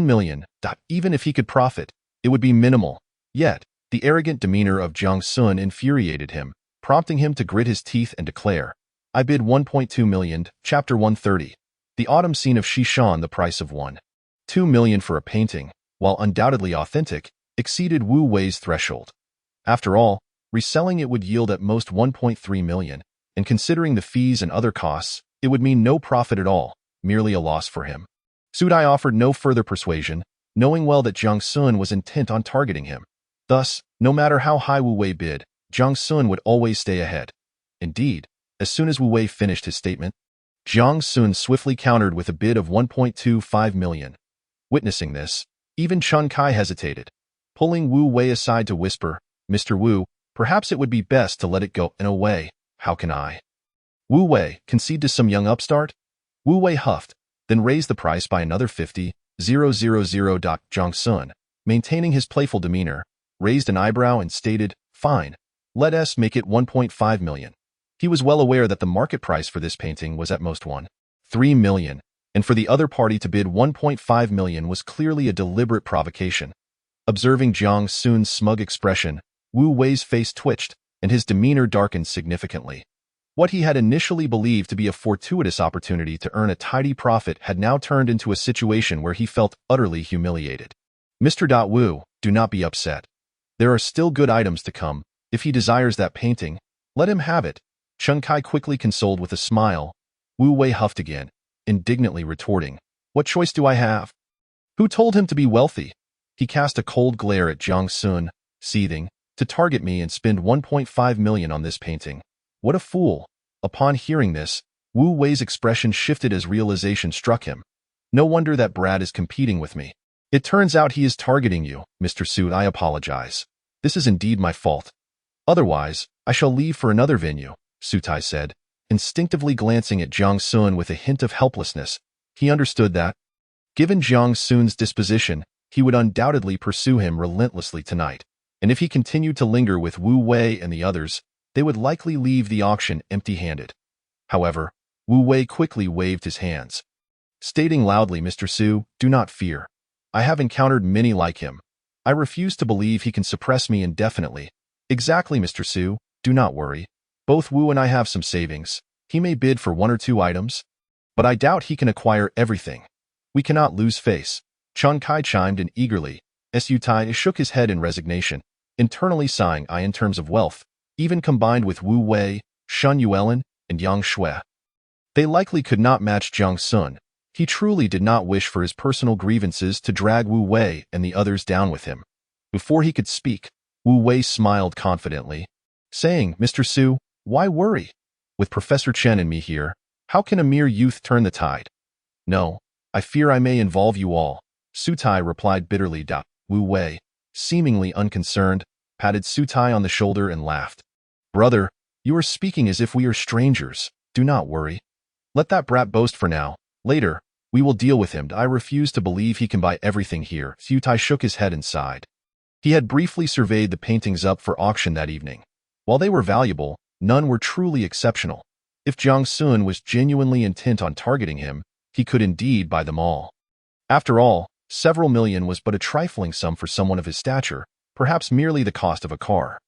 million. Even if he could profit, it would be minimal. Yet, the arrogant demeanor of Jiang Sun infuriated him, prompting him to grit his teeth and declare, I bid 1.2 million. Chapter 130. The autumn scene of Shishan. The price of 1.2 million for a painting, while undoubtedly authentic, exceeded Wu Wei's threshold. After all, reselling it would yield at most 1.3 million, and considering the fees and other costs, it would mean no profit at all, merely a loss for him. Sudai offered no further persuasion, knowing well that Jiang Sun was intent on targeting him. Thus, no matter how high Wu Wei bid, Jiang Sun would always stay ahead. Indeed, as soon as Wu Wei finished his statement, Jiang Sun swiftly countered with a bid of 1.25 million. Witnessing this, even Chen Kai hesitated, pulling Wu Wei aside to whisper, "Mr. Wu, perhaps it would be best to let it go in a way. How can I?" Wu Wei concede to some young upstart? Wu Wei huffed, then raised the price by another 50,000. Jiang Sun, maintaining his playful demeanor, raised an eyebrow and stated, "Fine, let us make it 1.5 million. He was well aware that the market price for this painting was at most 1.3 million, and for the other party to bid 1.5 million was clearly a deliberate provocation. Observing Jiang Sun's smug expression, Wu Wei's face twitched, and his demeanor darkened significantly. What he had initially believed to be a fortuitous opportunity to earn a tidy profit had now turned into a situation where he felt utterly humiliated. "Mr. Wu, do not be upset. There are still good items to come. If he desires that painting, let him have it," Chen Kai quickly consoled with a smile. Wu Wei huffed again, indignantly retorting, "What choice do I have? Who told him to be wealthy?" He cast a cold glare at Jiang Sun, seething, "To target me and spend 1.5 million on this painting. What a fool." Upon hearing this, Wu Wei's expression shifted as realization struck him. "No wonder that brat is competing with me. It turns out he is targeting you, Mr. Su. I apologize. This is indeed my fault. Otherwise, I shall leave for another venue," Sutai said, instinctively glancing at Jiang Sun with a hint of helplessness. He understood that, given Jiang Sun's disposition, he would undoubtedly pursue him relentlessly tonight, and if he continued to linger with Wu Wei and the others, they would likely leave the auction empty-handed. However, Wu Wei quickly waved his hands, stating loudly, "Mr. Su, do not fear. I have encountered many like him. I refuse to believe he can suppress me indefinitely." "Exactly, Mr. Su, do not worry. Both Wu and I have some savings. He may bid for 1 or 2 items, but I doubt he can acquire everything. We cannot lose face." Chen Kai chimed in eagerly, as Sutai shook his head in resignation, internally sighing, "I in terms of wealth, even combined with Wu Wei, Shen Yuelin, and Yang Shui, they likely could not match Jiang Sun." He truly did not wish for his personal grievances to drag Wu Wei and the others down with him. Before he could speak, Wu Wei smiled confidently, saying, "Mr. Su, why worry? With Professor Chen and me here, how can a mere youth turn the tide?" "No, I fear I may involve you all," Sutai replied bitterly. Wu Wei, seemingly unconcerned, patted Sutai on the shoulder and laughed. "Brother, you are speaking as if we are strangers. Do not worry. Let that brat boast for now. Later, we will deal with him. I refuse to believe he can buy everything here." Sutai shook his head and sighed. He had briefly surveyed the paintings up for auction that evening. While they were valuable, none were truly exceptional. If Jiang Sun was genuinely intent on targeting him, he could indeed buy them all. After all, several million was but a trifling sum for someone of his stature, perhaps merely the cost of a car.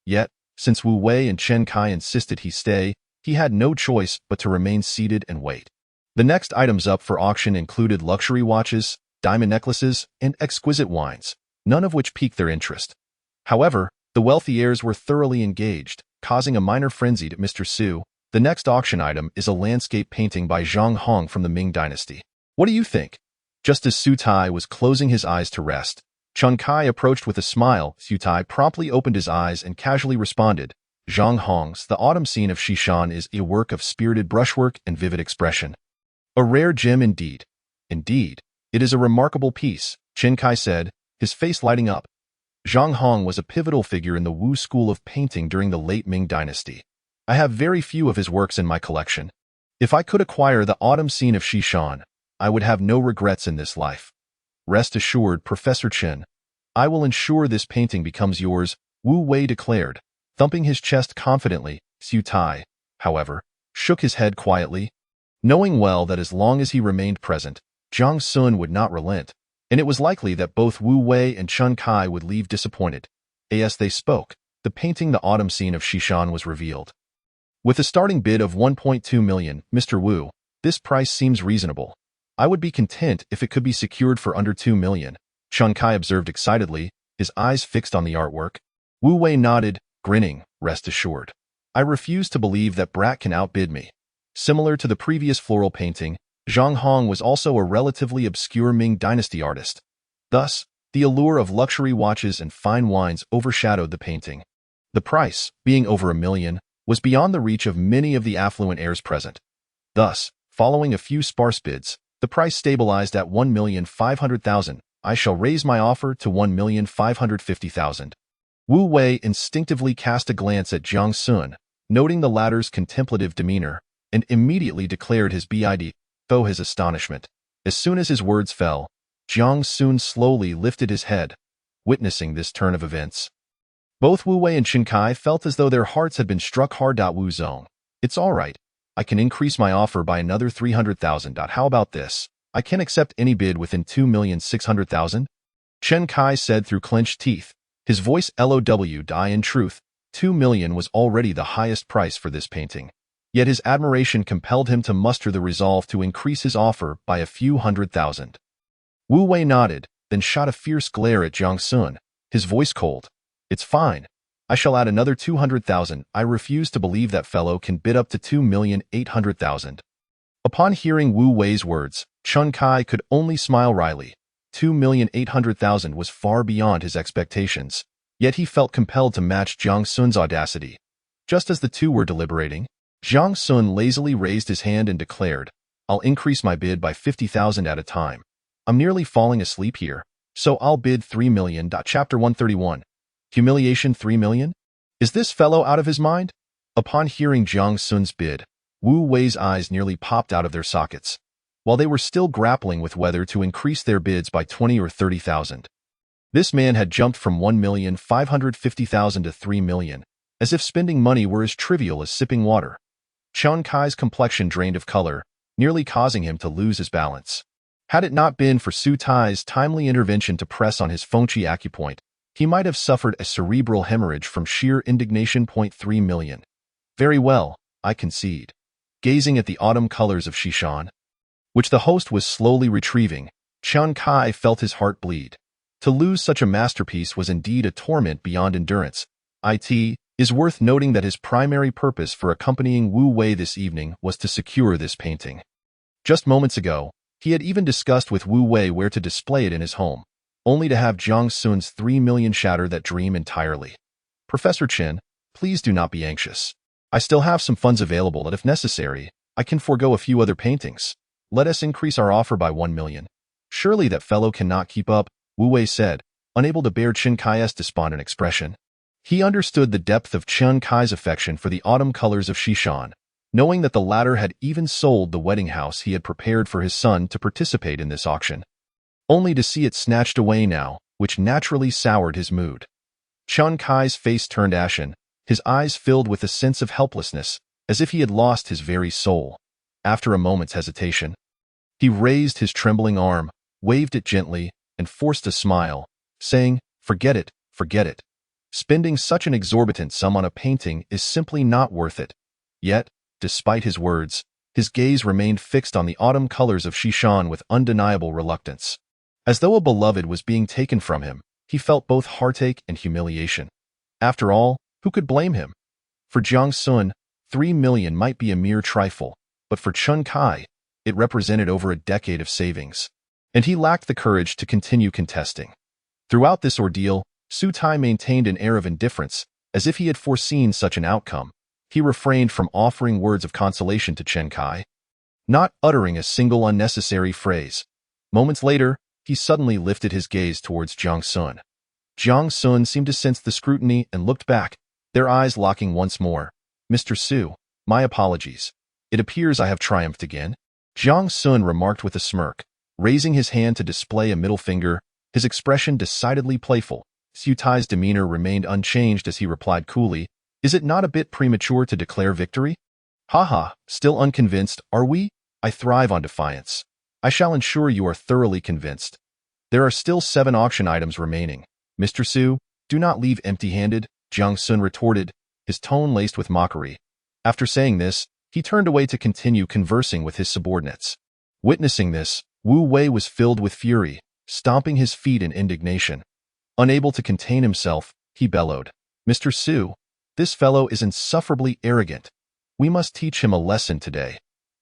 Yet, since Wu Wei and Chen Kai insisted he stay, he had no choice but to remain seated and wait. The next items up for auction included luxury watches, diamond necklaces, and exquisite wines, none of which piqued their interest. However, the wealthy heirs were thoroughly engaged, causing a minor frenzy to Mr. Su. The next auction item is a landscape painting by Zhang Hong from the Ming Dynasty. "What do you think?" Just as Sutai was closing his eyes to rest, Chen Kai approached with a smile. Sutai promptly opened his eyes and casually responded, "Zhang Hong's The Autumn Scene of Shishan is a work of spirited brushwork and vivid expression. A rare gem indeed." "Indeed, it is a remarkable piece," Chen Kai said, his face lighting up. Zhang Hong was a pivotal figure in the Wu school of painting during the late Ming Dynasty. I have very few of his works in my collection. If I could acquire The Autumn Scene of Shishan, I would have no regrets in this life. Rest assured, Professor Chen, I will ensure this painting becomes yours, Wu Wei declared, thumping his chest confidently. Sutai, however, shook his head quietly, knowing well that as long as he remained present, Jiang Sun would not relent, and it was likely that both Wu Wei and Chen Kai would leave disappointed. As they spoke, the painting The Autumn Scene of Shishan was revealed. With a starting bid of 1.2 million, Mr. Wu, this price seems reasonable. I would be content if it could be secured for under 2 million, Chen Kai observed excitedly, his eyes fixed on the artwork. Wu Wei nodded, grinning, "Rest assured. I refuse to believe that brat can outbid me." Similar to the previous floral painting, Zhang Hong was also a relatively obscure Ming Dynasty artist. Thus, the allure of luxury watches and fine wines overshadowed the painting. The price, being over $1 million, was beyond the reach of many of the affluent heirs present. Thus, following a few sparse bids, the price stabilized at $1,500,000. I shall raise my offer to $1,550,000. Wu Wei instinctively cast a glance at Jiang Sun, noting the latter's contemplative demeanor, and immediately declared his bid, though his astonishment. As soon as his words fell, Jiang Sun slowly lifted his head, witnessing this turn of events. Both Wu Wei and Chen Kai felt as though their hearts had been struck hard. Wu Zong, it's all right. I can increase my offer by another $300,000. How about this? I can accept any bid within $2,600,000? Chen Kai said through clenched teeth, his voice low. In truth, $2 million was already the highest price for this painting. Yet his admiration compelled him to muster the resolve to increase his offer by a few $100,000. Wu Wei nodded, then shot a fierce glare at Jiang Sun, his voice cold. It's fine. I shall add another $200,000. I refuse to believe that fellow can bid up to $2,800,000. Upon hearing Wu Wei's words, Chen Kai could only smile wryly. $2,800,000 was far beyond his expectations, yet he felt compelled to match Jiang Sun's audacity. Just as the two were deliberating, Jiang Sun lazily raised his hand and declared, I'll increase my bid by $50,000 at a time. I'm nearly falling asleep here, so I'll bid $3 million. Chapter 131. Humiliation. $3 million? Is this fellow out of his mind? Upon hearing Jiang Sun's bid, Wu Wei's eyes nearly popped out of their sockets, while they were still grappling with whether to increase their bids by $20,000 or $30,000. This man had jumped from $1,550,000 to $3 million, as if spending money were as trivial as sipping water. Chen Kai's complexion drained of color, nearly causing him to lose his balance. Had it not been for Su Tai's timely intervention to press on his Fengqi acupoint, he might have suffered a cerebral hemorrhage from sheer indignation. $3 million. Very well, I concede. Gazing at the autumn colors of Shishan, which the host was slowly retrieving, Chen Kai felt his heart bleed. To lose such a masterpiece was indeed a torment beyond endurance. It is worth noting that his primary purpose for accompanying Wu Wei this evening was to secure this painting. Just moments ago, he had even discussed with Wu Wei where to display it in his home, only to have Jiang Sun's $3 million shatter that dream entirely. Professor Chen, please do not be anxious. I still have some funds available and if necessary, I can forego a few other paintings. Let us increase our offer by $1 million. Surely that fellow cannot keep up, Wu Wei said, unable to bear Chen Kai's despondent expression. He understood the depth of Chen Kai's affection for the autumn colors of Shishan, knowing that the latter had even sold the wedding house he had prepared for his son to participate in this auction, only to see it snatched away now, which naturally soured his mood. Chen Kai's face turned ashen, his eyes filled with a sense of helplessness, as if he had lost his very soul. After a moment's hesitation, he raised his trembling arm, waved it gently, and forced a smile, saying, Forget it, forget it. Spending such an exorbitant sum on a painting is simply not worth it. Yet, despite his words, his gaze remained fixed on the autumn colors of Shishan with undeniable reluctance. As though a beloved was being taken from him, he felt both heartache and humiliation. After all, who could blame him? For Jiang Sun, $3 million might be a mere trifle, but for Chen Kai, it represented over a decade of savings, and he lacked the courage to continue contesting. Throughout this ordeal, Su Tai maintained an air of indifference, as if he had foreseen such an outcome. He refrained from offering words of consolation to Chen Kai, not uttering a single unnecessary phrase. Moments later, he suddenly lifted his gaze towards Jiang Sun. Jiang Sun seemed to sense the scrutiny and looked back, their eyes locking once more. Mr. Su, my apologies. It appears I have triumphed again. Jiang Sun remarked with a smirk, raising his hand to display a middle finger, his expression decidedly playful. Su Tai's demeanor remained unchanged as he replied coolly, Is it not a bit premature to declare victory? Haha, still unconvinced, are we? I thrive on defiance. I shall ensure you are thoroughly convinced. There are still 7 auction items remaining. Mr. Su, do not leave empty-handed, Jiang Sun retorted, his tone laced with mockery. After saying this, he turned away to continue conversing with his subordinates. Witnessing this, Wu Wei was filled with fury, stomping his feet in indignation. Unable to contain himself, he bellowed, Mr. Su, this fellow is insufferably arrogant. We must teach him a lesson today.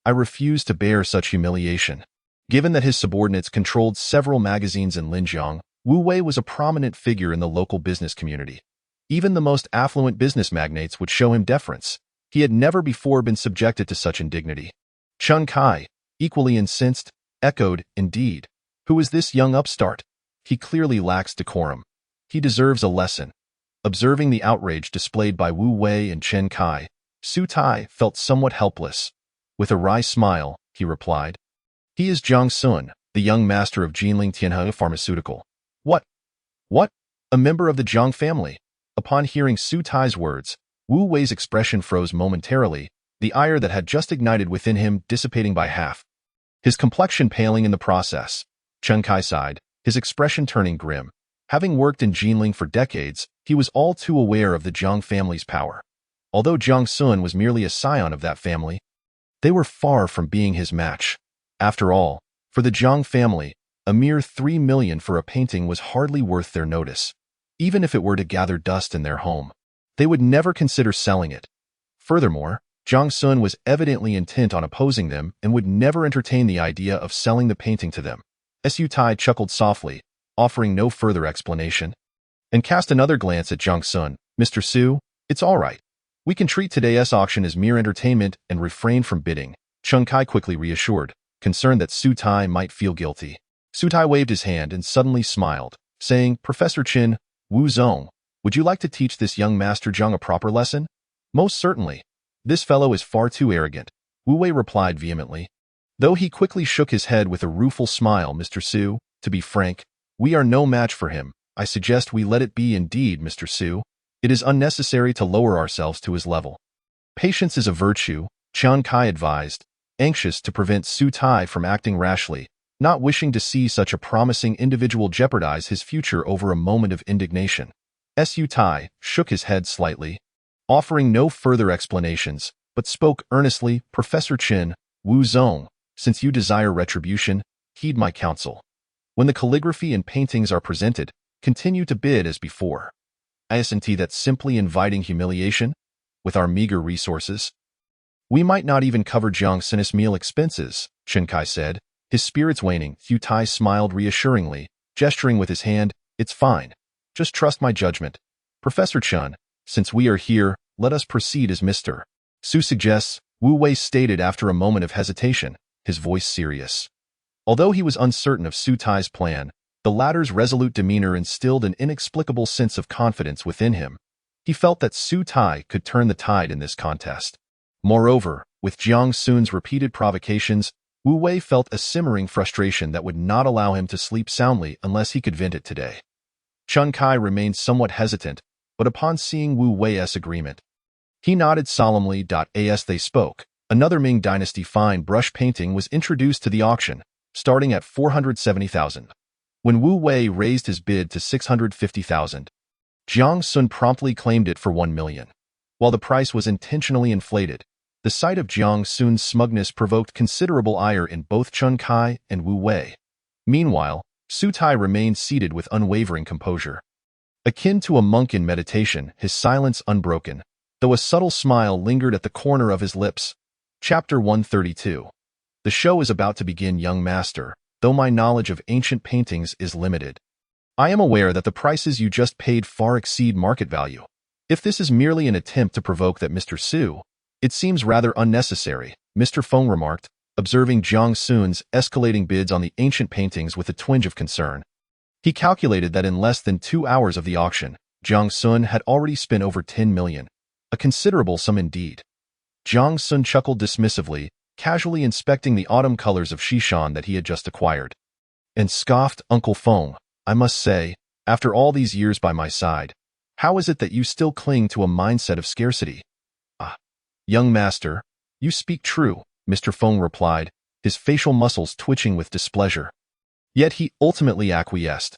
I refuse to bear such humiliation. Given that his subordinates controlled several magazines in Linjiang, Wu Wei was a prominent figure in the local business community. Even the most affluent business magnates would show him deference. He had never before been subjected to such indignity. Chen Kai, equally incensed, echoed, "Indeed. Who is this young upstart? He clearly lacks decorum. He deserves a lesson." Observing the outrage displayed by Wu Wei and Chen Kai, Su Tai felt somewhat helpless. With a wry smile, he replied, "He is Jiang Sun, the young master of Jinling Tianhe Pharmaceutical." What? What? A member of the Jiang family? Upon hearing Su Tai's words, Wu Wei's expression froze momentarily, the ire that had just ignited within him dissipating by half. His complexion paling in the process. Chen Kai sighed, his expression turning grim. Having worked in Jinling for decades, he was all too aware of the Jiang family's power. Although Jiang Sun was merely a scion of that family, they were far from being his match. After all, for the Jiang family, a mere 3 million for a painting was hardly worth their notice. Even if it were to gather dust in their home, they would never consider selling it. Furthermore, Jiang Sun was evidently intent on opposing them and would never entertain the idea of selling the painting to them. Su Tai chuckled softly, offering no further explanation, and cast another glance at Jiang Sun. "Mr. Su, it's all right. We can treat today's auction as mere entertainment and refrain from bidding," Chen Kai quickly reassured, concerned that Su Tai might feel guilty. Su Tai waved his hand and suddenly smiled, saying, "Professor Qin, Wu Zong, would you like to teach this young Master Jiang a proper lesson?" "Most certainly. This fellow is far too arrogant," Wu Wei replied vehemently. Though he quickly shook his head with a rueful smile, "Mr. Su, to be frank, we are no match for him. I suggest we let it be indeed, Mr. Su. It is unnecessary to lower ourselves to his level." "Patience is a virtue," Chen Kai advised, anxious to prevent Su Tai from acting rashly, not wishing to see such a promising individual jeopardize his future over a moment of indignation. Su Tai shook his head slightly, offering no further explanations, but spoke earnestly, "Professor Qin, Wu Zong, since you desire retribution, heed my counsel. When the calligraphy and paintings are presented, continue to bid as before. Isn't that simply inviting humiliation? With our meager resources, we might not even cover Jiang Sun's meal expenses," Chen Kai said, his spirits waning. Su Tai smiled reassuringly, gesturing with his hand, "It's fine. Just trust my judgment. Professor Chen, since we are here, let us proceed as Mr. Su suggests," Wu Wei stated after a moment of hesitation, his voice serious. Although he was uncertain of Su Tai's plan, the latter's resolute demeanor instilled an inexplicable sense of confidence within him. He felt that Su Tai could turn the tide in this contest. Moreover, with Jiang Sun's repeated provocations, Wu Wei felt a simmering frustration that would not allow him to sleep soundly unless he could vent it today. Chen Kai remained somewhat hesitant, but upon seeing Wu Wei's agreement, he nodded solemnly. As they spoke, another Ming Dynasty fine brush painting was introduced to the auction, starting at 470,000. When Wu Wei raised his bid to 650,000, Jiang Sun promptly claimed it for 1 million. While the price was intentionally inflated, the sight of Jiang Sun's smugness provoked considerable ire in both Chen Kai and Wu Wei. Meanwhile, Su Tai remained seated with unwavering composure. Akin to a monk in meditation, his silence unbroken, though a subtle smile lingered at the corner of his lips. Chapter 132. The show is about to begin, young master, though my knowledge of ancient paintings is limited. I am aware that the prices you just paid far exceed market value. If this is merely an attempt to provoke that Mr. Su, it seems rather unnecessary, Mr. Feng remarked, observing Jiang Sun's escalating bids on the ancient paintings with a twinge of concern. He calculated that in less than 2 hours of the auction, Jiang Sun had already spent over 10 million, a considerable sum indeed. Jiang Sun chuckled dismissively, casually inspecting the autumn colors of Shishan that he had just acquired, and scoffed, "Uncle Feng, I must say, after all these years by my side, how is it that you still cling to a mindset of scarcity?" "Ah, young master, you speak true," Mr. Feng replied, his facial muscles twitching with displeasure. Yet he ultimately acquiesced.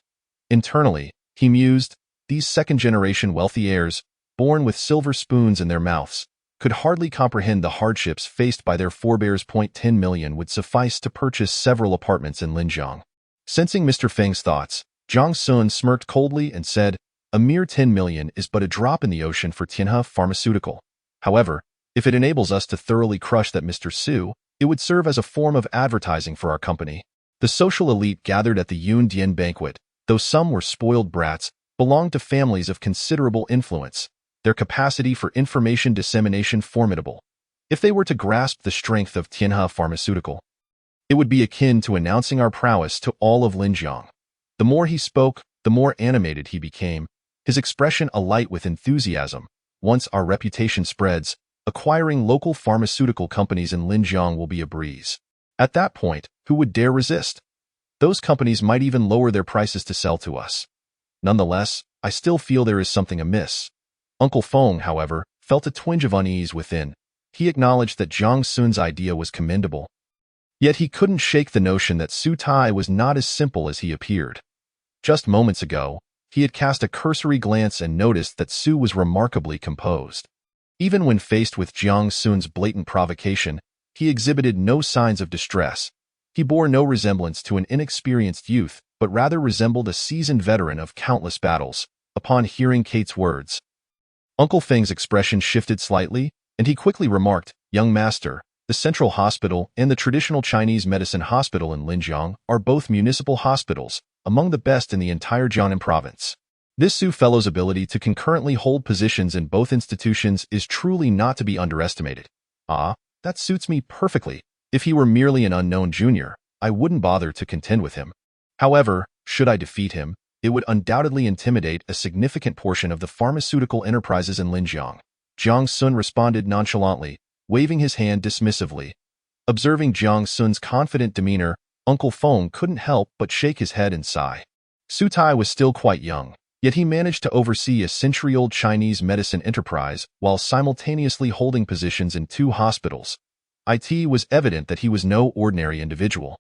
Internally, he mused, these second-generation wealthy heirs, born with silver spoons in their mouths, could hardly comprehend the hardships faced by their forebears. 10 million would suffice to purchase several apartments in Linjiang. Sensing Mr. Feng's thoughts, Jiang Sun smirked coldly and said, "A mere 10 million is but a drop in the ocean for Tianhe Pharmaceutical. However, if it enables us to thoroughly crush that Mr. Su, It would serve as a form of advertising for our company. The social elite gathered at the Yundian banquet, though some were spoiled brats, belonged to families of considerable influence, their capacity for information dissemination formidable. If they were to grasp the strength of Tianhe Pharmaceutical, it would be akin to announcing our prowess to all of Linjiang. The more he spoke, the more animated he became, his expression alight with enthusiasm. Once our reputation spreads, acquiring local pharmaceutical companies in Linjiang will be a breeze. At that point, who would dare resist? Those companies might even lower their prices to sell to us. Nonetheless, I still feel there is something amiss. Uncle Feng, however, felt a twinge of unease within. He acknowledged that Jiang Sun's idea was commendable. Yet he couldn't shake the notion that Su Tai was not as simple as he appeared. Just moments ago, he had cast a cursory glance and noticed that Su was remarkably composed. Even when faced with Jiang Sun's blatant provocation, he exhibited no signs of distress. He bore no resemblance to an inexperienced youth, but rather resembled a seasoned veteran of countless battles. Upon hearing Kate's words, Uncle Feng's expression shifted slightly, and he quickly remarked, "Young master, the Central Hospital and the traditional Chinese medicine hospital in Linjiang are both municipal hospitals, among the best in the entire Jiangnan province. This Su fellow's ability to concurrently hold positions in both institutions is truly not to be underestimated. Ah, that suits me perfectly. If he were merely an unknown junior, I wouldn't bother to contend with him. However, should I defeat him, it would undoubtedly intimidate a significant portion of the pharmaceutical enterprises in Linjiang." Jiang Sun responded nonchalantly, waving his hand dismissively. Observing Jiang Sun's confident demeanor, Uncle Feng couldn't help but shake his head and sigh. Su Tai was still quite young, yet he managed to oversee a century-old Chinese medicine enterprise while simultaneously holding positions in 2 hospitals. It was evident that he was no ordinary individual,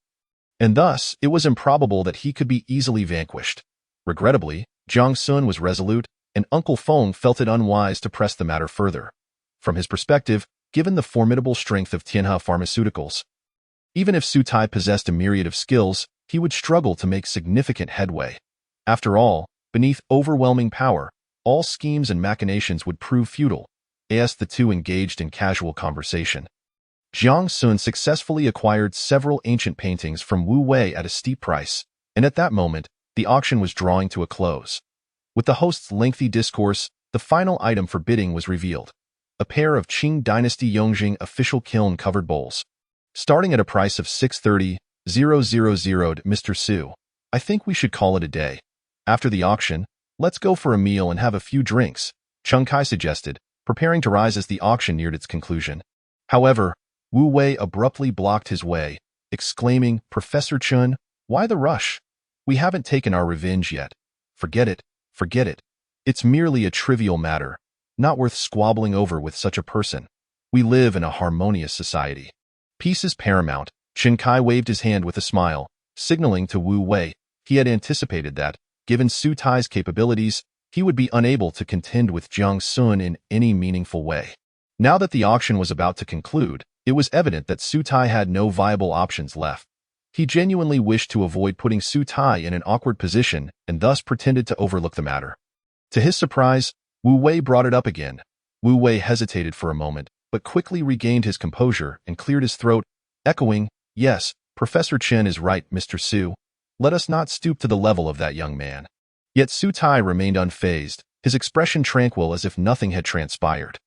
and thus it was improbable that he could be easily vanquished. Regrettably, Jiang Sun was resolute, and Uncle Feng felt it unwise to press the matter further. From his perspective, given the formidable strength of Tianhe Pharmaceuticals, even if Su Tai possessed a myriad of skills, he would struggle to make significant headway. After all, beneath overwhelming power, all schemes and machinations would prove futile. As the two engaged in casual conversation, Jiang Sun successfully acquired several ancient paintings from Wu Wei at a steep price, and at that moment, the auction was drawing to a close. With the host's lengthy discourse, the final item for bidding was revealed: a pair of Qing Dynasty Yongjing official kiln-covered bowls. Starting at a price of 630,000. Mr. Su, I think we should call it a day. After the auction, let's go for a meal and have a few drinks, Chung Kai suggested, preparing to rise as the auction neared its conclusion. However, Wu Wei abruptly blocked his way, exclaiming, "Professor Chun, why the rush? We haven't taken our revenge yet. Forget it, forget it. It's merely a trivial matter, not worth squabbling over with such a person. We live in a harmonious society. Peace is paramount." Chen Kai waved his hand with a smile, signaling to Wu Wei he had anticipated that, given Su Tai's capabilities, he would be unable to contend with Jiang Sun in any meaningful way. Now that the auction was about to conclude, it was evident that Su Tai had no viable options left. He genuinely wished to avoid putting Su Tai in an awkward position and thus pretended to overlook the matter. To his surprise, Wu Wei brought it up again. Wu Wei hesitated for a moment, but quickly regained his composure and cleared his throat, echoing, "Yes, Professor Chen is right, Mr. Su. Let us not stoop to the level of that young man." Yet Su Tai remained unfazed, his expression tranquil as if nothing had transpired.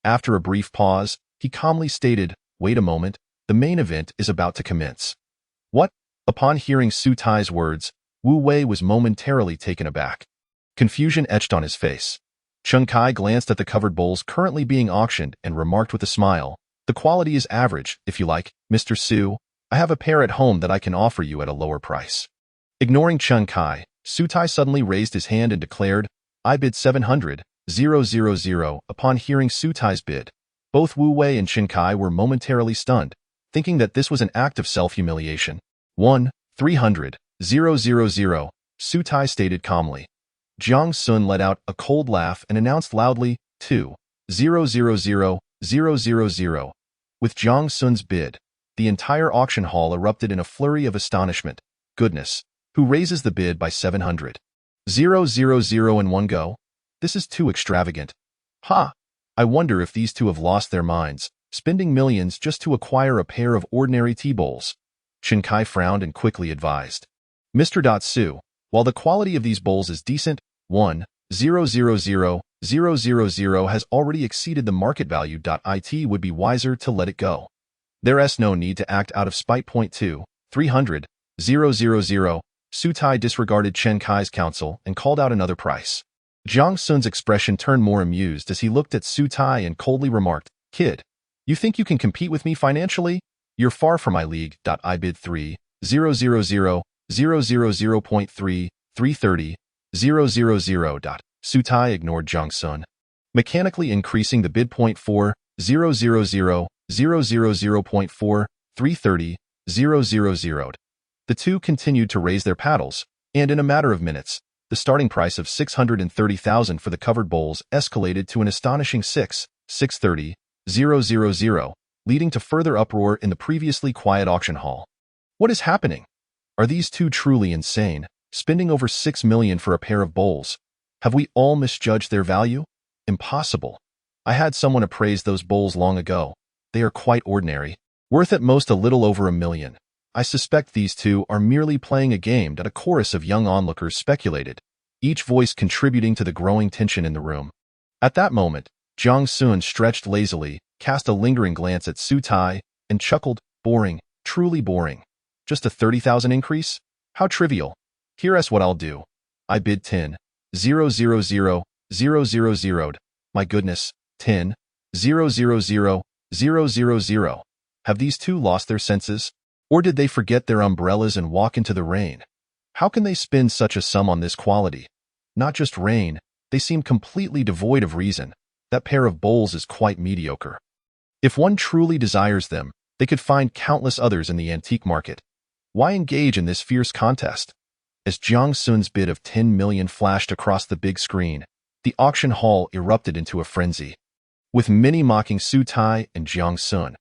After a brief pause, he calmly stated, "Wait a moment, the main event is about to commence." "What?" Upon hearing Su Tai's words, Wu Wei was momentarily taken aback. Confusion etched on his face. Chung Kai glanced at the covered bowls currently being auctioned and remarked with a smile, "The quality is average, if you like, Mr. Su. I have a pair at home that I can offer you at a lower price." Ignoring Chung Kai, Su Tai suddenly raised his hand and declared, "I bid 700,000. Upon hearing Su Tai's bid, both Wu Wei and Chen Kai were momentarily stunned, thinking that this was an act of self-humiliation. 300,000, Su Tai stated calmly. Jiang Sun let out a cold laugh and announced loudly, 2,000,000. With Jiang Sun's bid, the entire auction hall erupted in a flurry of astonishment. Goodness, who raises the bid by 700,000 in one go? This is too extravagant. Ha! I wonder if these two have lost their minds. spending millions just to acquire a pair of ordinary tea bowls. Chen Kai frowned and quickly advised. Mr. Su, while the quality of these bowls is decent, 1,000,000 has already exceeded the market value. It would be wiser to let it go. There's no need to act out of spite. 300,000. Su Tai disregarded Chen Kai's counsel and called out another price. Jiang Sun's expression turned more amused as he looked at Su Tai and coldly remarked, "Kid, you think you can compete with me financially? You're far from my league. I bid 3,000,000.330,000. Su Tai ignored Jiang Sun, mechanically increasing the bid. 4,000,000.4,330,000. The two continued to raise their paddles, and in a matter of minutes, the starting price of 630,000 for the covered bowls escalated to an astonishing 630,000, leading to further uproar in the previously quiet auction hall. What is happening? Are these two truly insane, spending over 6 million for a pair of bowls? Have we all misjudged their value? Impossible. I had someone appraise those bowls long ago. They are quite ordinary, worth at most a little over 1 million. I suspect these two are merely playing a game. A chorus of young onlookers speculated, each voice contributing to the growing tension in the room. At that moment, Jiang Sun stretched lazily, cast a lingering glance at Su Tai, and chuckled, "Boring, truly boring. Just a 30,000 increase? How trivial. Here's what I'll do. I bid 10,000,000. My goodness, 10,000,000. Have these two lost their senses? Or did they forget their umbrellas and walk into the rain? How can they spend such a sum on this quality? Not just rain, they seem completely devoid of reason. That pair of bowls is quite mediocre. If one truly desires them, they could find countless others in the antique market. Why engage in this fierce contest?" As Jiang Sun's bid of 10 million flashed across the big screen, the auction hall erupted into a frenzy, with many mocking Su Tai and Jiang Sun.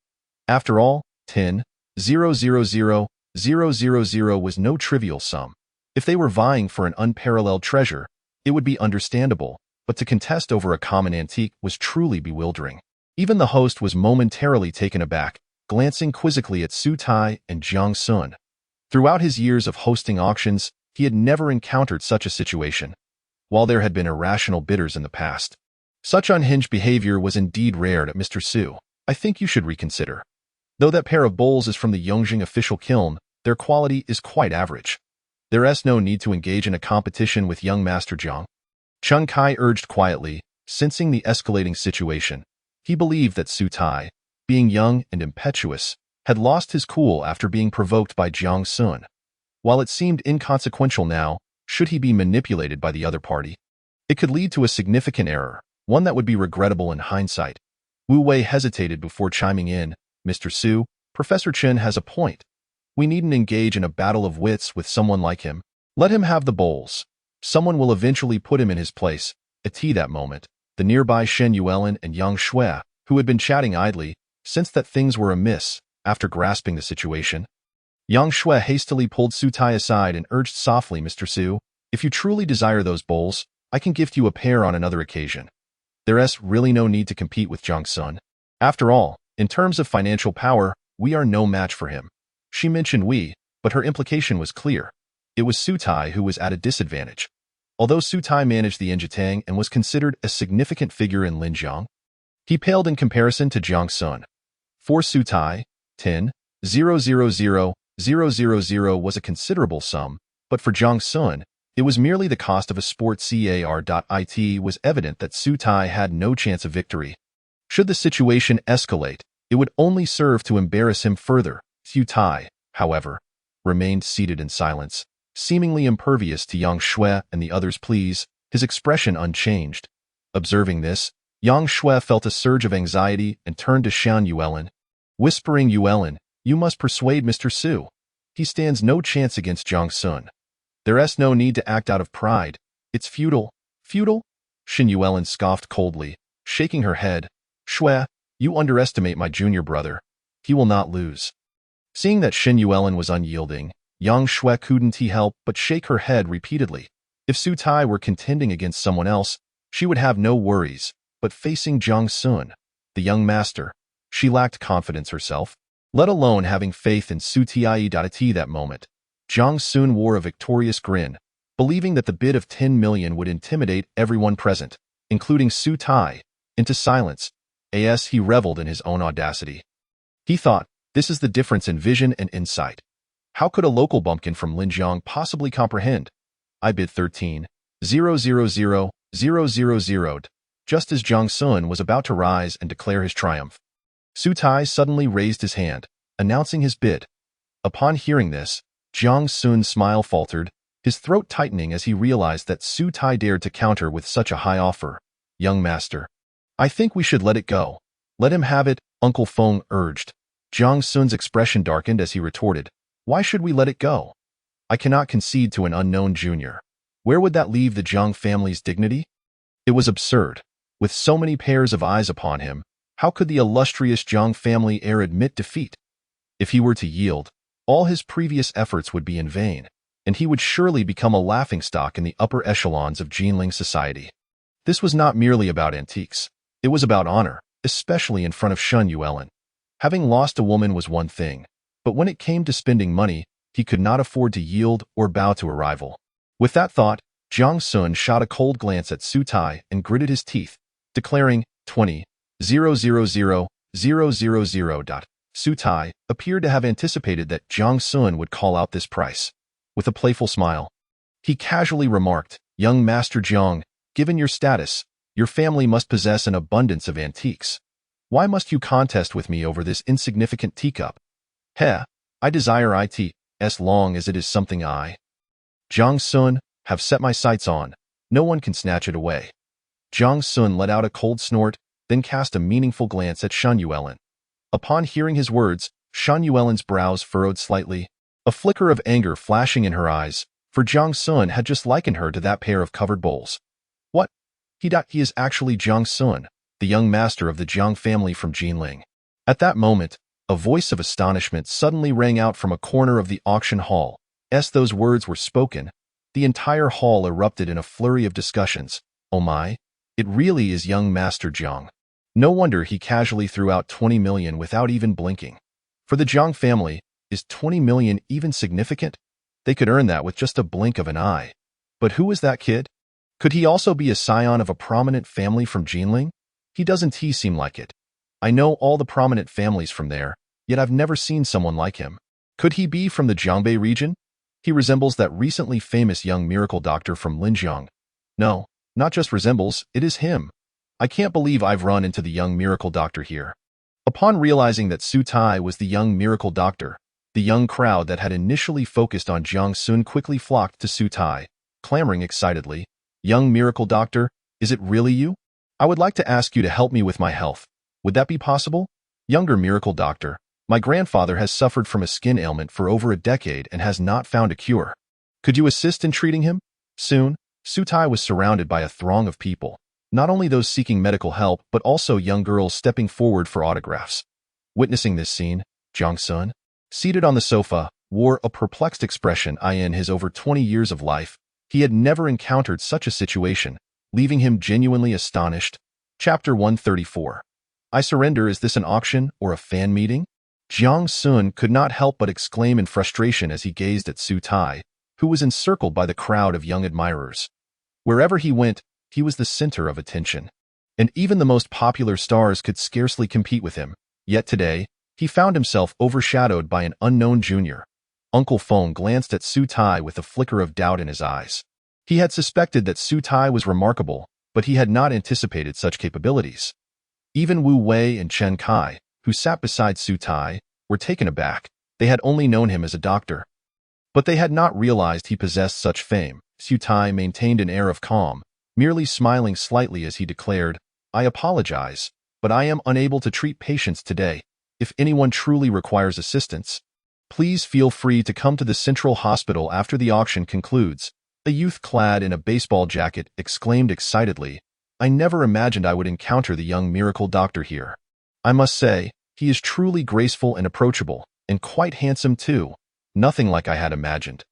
After all, 10,000,000 was no trivial sum. If they were vying for an unparalleled treasure, it would be understandable, but to contest over a common antique was truly bewildering. Even the host was momentarily taken aback, glancing quizzically at Su Tai and Jiang Sun. Throughout his years of hosting auctions, he had never encountered such a situation. While there had been irrational bidders in the past, such unhinged behavior was indeed rare. Mr. Su, I think you should reconsider. Though that pair of bowls is from the Yongjing official kiln, their quality is quite average. There's no need to engage in a competition with young Master Jiang. Chen Kai urged quietly, sensing the escalating situation. He believed that Su Tai, being young and impetuous, had lost his cool after being provoked by Jiang Sun. While it seemed inconsequential now, should he be manipulated by the other party, it could lead to a significant error, one that would be regrettable in hindsight. Wu Wei hesitated before chiming in. "Mr. Su, Professor Chen has a point. We needn't engage in a battle of wits with someone like him. Let him have the bowls. Someone will eventually put him in his place." At that moment, the nearby Shen Yuelin and Yang Shui, who had been chatting idly, sensed that things were amiss. After grasping the situation, Yang Shui hastily pulled Su Tai aside and urged softly, "Mr. Su, if you truly desire those bowls, I can gift you a pair on another occasion. There's really no need to compete with Jiang Sun. After all, in terms of financial power, we are no match for him." She mentioned we, but her implication was clear. It was Su Tai who was at a disadvantage. Although Su Tai managed the Injitang and was considered a significant figure in Linjiang, he paled in comparison to Jiang Sun. For Su Tai, 10,000,000 was a considerable sum, but for Jiang Sun, it was merely the cost of a sport. It was evident that Su Tai had no chance of victory. Should the situation escalate, it would only serve to embarrass him further. Su Tai, however, remained seated in silence, seemingly impervious to Yang Shui and the others' pleas, his expression unchanged. Observing this, Yang Shui felt a surge of anxiety and turned to Shan Yuelin, whispering, "Yuelin, you must persuade Mr. Su. He stands no chance against Jiang Sun. There's no need to act out of pride. It's futile." "Futile?" Shen Yuelin scoffed coldly, shaking her head. "Shui, you underestimate my junior brother. He will not lose." Seeing that Shen Yuelin was unyielding, Yang Shui couldn't help but shake her head repeatedly. If Su Tai were contending against someone else, she would have no worries, but facing Jiang Sun, the young master, She lacked confidence herself, let alone having faith in Su Tie. At that moment, Jiang Sun wore a victorious grin, believing that the bid of 10 million would intimidate everyone present, including Su Tai, into silence. As he reveled in his own audacity. He thought, this is the difference in vision and insight. How could a local bumpkin from Linjiang possibly comprehend? I bid 13,000,000, just as Jiang Sun was about to rise and declare his triumph. Su Tai suddenly raised his hand, announcing his bid. Upon hearing this, Jiang Sun's smile faltered, his throat tightening as he realized that Su Tai dared to counter with such a high offer. Young master, I think we should let it go. Let him have it, Uncle Feng urged. Jiang Sun's expression darkened as he retorted, why should we let it go? I cannot concede to an unknown junior. Where would that leave the Jiang family's dignity? It was absurd. With so many pairs of eyes upon him, how could the illustrious Jiang family heir admit defeat? If he were to yield, all his previous efforts would be in vain, and he would surely become a laughingstock in the upper echelons of Jinling society. This was not merely about antiques. It was about honor, especially in front of Shun Yuelin. Having lost a woman was one thing, but when it came to spending money, he could not afford to yield or bow to a rival. With that thought, Jiang Sun shot a cold glance at Su Tai and gritted his teeth, declaring 20,000,000. Su Tai appeared to have anticipated that Jiang Sun would call out this price. With a playful smile, he casually remarked, young Master Jiang, given your status, your family must possess an abundance of antiques. Why must you contest with me over this insignificant teacup? I desire it, as long as it is something I, Jiang Sun, have set my sights on. No one can snatch it away. Jiang Sun let out a cold snort, then cast a meaningful glance at Shun Yuelin. Upon hearing his words, Shun Yuelin's brows furrowed slightly, a flicker of anger flashing in her eyes, for Jiang Sun had just likened her to that pair of covered bowls. What? He is actually Jiang Sun, the young master of the Jiang family from Jinling. At that moment, a voice of astonishment suddenly rang out from a corner of the auction hall. As those words were spoken, the entire hall erupted in a flurry of discussions. Oh my, it really is young Master Jiang. No wonder he casually threw out 20 million without even blinking. For the Jiang family, is 20 million even significant? They could earn that with just a blink of an eye. But who is that kid? Could he also be a scion of a prominent family from Jinling? He doesn't seem like it. I know all the prominent families from there, yet I've never seen someone like him. Could he be from the Jiangbei region? He resembles that recently famous young miracle doctor from Linjiang. No, not just resembles, it is him. I can't believe I've run into the young miracle doctor here. Upon realizing that Su Tai was the young miracle doctor, the young crowd that had initially focused on Jiang Sun quickly flocked to Su Tai, clamoring excitedly, young miracle doctor, is it really you? I would like to ask you to help me with my health. Would that be possible? Younger miracle doctor, my grandfather has suffered from a skin ailment for over a decade and has not found a cure. Could you assist in treating him? Soon, Su Tai was surrounded by a throng of people, not only those seeking medical help but also young girls stepping forward for autographs. Witnessing this scene, Jiang Sun, seated on the sofa, wore a perplexed expression. In his over 20 years of life, he had never encountered such a situation, leaving him genuinely astonished. Chapter 134. I surrender. Is this an auction or a fan meeting? Jiang Sun could not help but exclaim in frustration as he gazed at Su Tai, who was encircled by the crowd of young admirers. Wherever he went, he was the center of attention, and even the most popular stars could scarcely compete with him. Yet today, he found himself overshadowed by an unknown junior. Uncle Feng glanced at Su Tai with a flicker of doubt in his eyes. He had suspected that Su Tai was remarkable, but he had not anticipated such capabilities. Even Wu Wei and Chen Kai, who sat beside Su Tai, were taken aback. They had only known him as a doctor, but they had not realized he possessed such fame. Su Tai maintained an air of calm, merely smiling slightly as he declared, I apologize, but I am unable to treat patients today. If anyone truly requires assistance, please feel free to come to the Central Hospital after the auction concludes. A youth clad in a baseball jacket exclaimed excitedly, I never imagined I would encounter the young miracle doctor here. I must say, he is truly graceful and approachable, and quite handsome too. Nothing like I had imagined.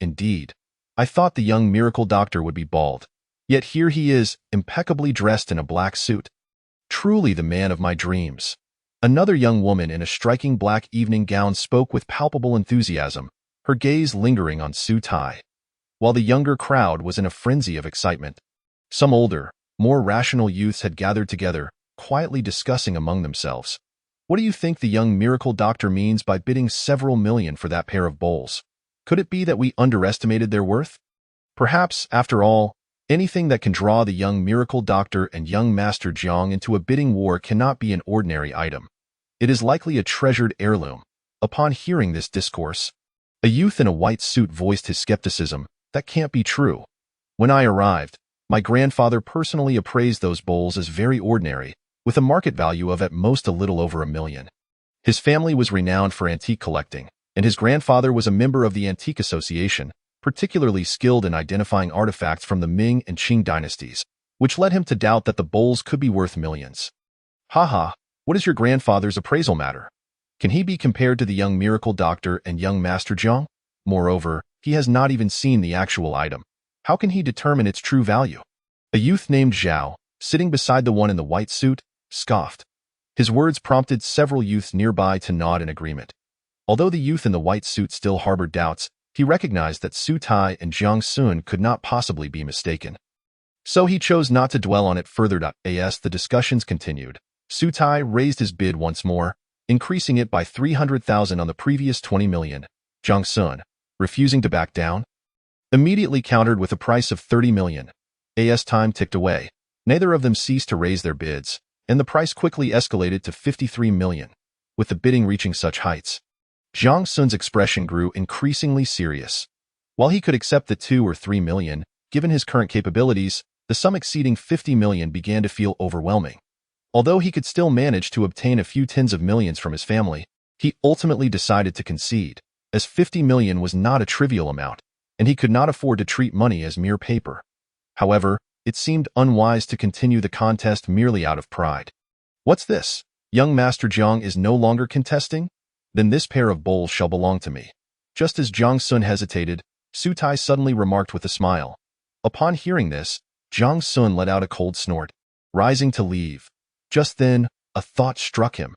Indeed, I thought the young miracle doctor would be bald. Yet here he is, impeccably dressed in a black suit. Truly the man of my dreams. Another young woman in a striking black evening gown spoke with palpable enthusiasm, her gaze lingering on Su Tai, while the younger crowd was in a frenzy of excitement. Some older, more rational youths had gathered together, quietly discussing among themselves. What do you think the young miracle doctor means by bidding several million for that pair of bowls? Could it be that we underestimated their worth? Perhaps, after all, anything that can draw the young miracle doctor and young Master Jiang into a bidding war cannot be an ordinary item. It is likely a treasured heirloom. Upon hearing this discourse, a youth in a white suit voiced his skepticism. That can't be true. When I arrived, my grandfather personally appraised those bowls as very ordinary, with a market value of at most a little over $1 million. His family was renowned for antique collecting, and his grandfather was a member of the Antique Association, particularly skilled in identifying artifacts from the Ming and Qing dynasties, which led him to doubt that the bowls could be worth millions. Haha, what is your grandfather's appraisal matter? Can he be compared to the young miracle doctor and young Master Jiang? Moreover, he has not even seen the actual item. How can he determine its true value? A youth named Zhao, sitting beside the one in the white suit, scoffed. His words prompted several youths nearby to nod in agreement. Although the youth in the white suit still harbored doubts, he recognized that Su Tai and Jiang Sun could not possibly be mistaken. So he chose not to dwell on it further. As the discussions continued, Su Tai raised his bid once more, increasing it by 300,000 on the previous 20 million. Jiang Sun, refusing to back down, immediately countered with a price of 30 million. As time ticked away, neither of them ceased to raise their bids, and the price quickly escalated to 53 million, with the bidding reaching such heights. Jiang Sun's expression grew increasingly serious. While he could accept the 2 or 3 million, given his current capabilities, the sum exceeding 50 million began to feel overwhelming. Although he could still manage to obtain a few tens of millions from his family, he ultimately decided to concede, as 50 million was not a trivial amount, and he could not afford to treat money as mere paper. However, it seemed unwise to continue the contest merely out of pride. What's this? Young Master Jiang is no longer contesting? Then this pair of bowls shall belong to me. Just as Jiang Sun hesitated, Su Tai suddenly remarked with a smile. Upon hearing this, Jiang Sun let out a cold snort, rising to leave. Just then, a thought struck him.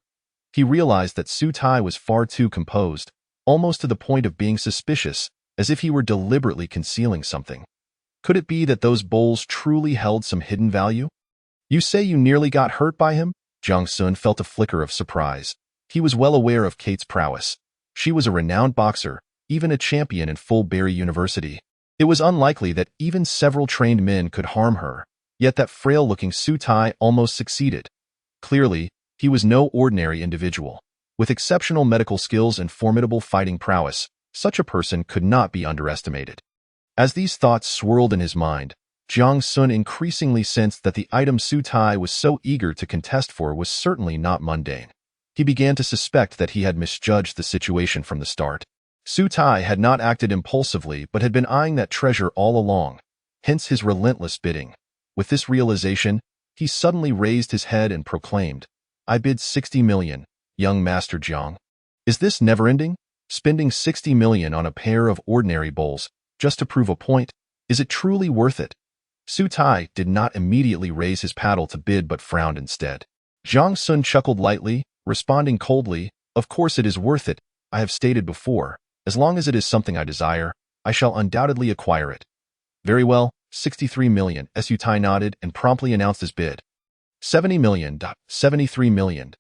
He realized that Su Tai was far too composed, almost to the point of being suspicious, as if he were deliberately concealing something. Could it be that those bowls truly held some hidden value? You say you nearly got hurt by him? Jiang Sun felt a flicker of surprise. He was well aware of Kate's prowess. She was a renowned boxer, even a champion in Fullberry University. It was unlikely that even several trained men could harm her, yet that frail-looking Su Tai almost succeeded. Clearly, he was no ordinary individual. With exceptional medical skills and formidable fighting prowess, such a person could not be underestimated. As these thoughts swirled in his mind, Jiang Sun increasingly sensed that the item Su Tai was so eager to contest for was certainly not mundane. He began to suspect that he had misjudged the situation from the start. Su Tai had not acted impulsively but had been eyeing that treasure all along, hence his relentless bidding. With this realization, he suddenly raised his head and proclaimed, I bid 60 million, young Master Jiang. Is this never-ending? Spending 60 million on a pair of ordinary bowls, just to prove a point? Is it truly worth it? Su Tai did not immediately raise his paddle to bid but frowned instead. Jiang Sun chuckled lightly, responding coldly, Of course it is worth it. I have stated before, as long as it is something I desire, I shall undoubtedly acquire it. Very well, 63 million. Su Tai nodded and promptly announced his bid. 70 million. 73 million.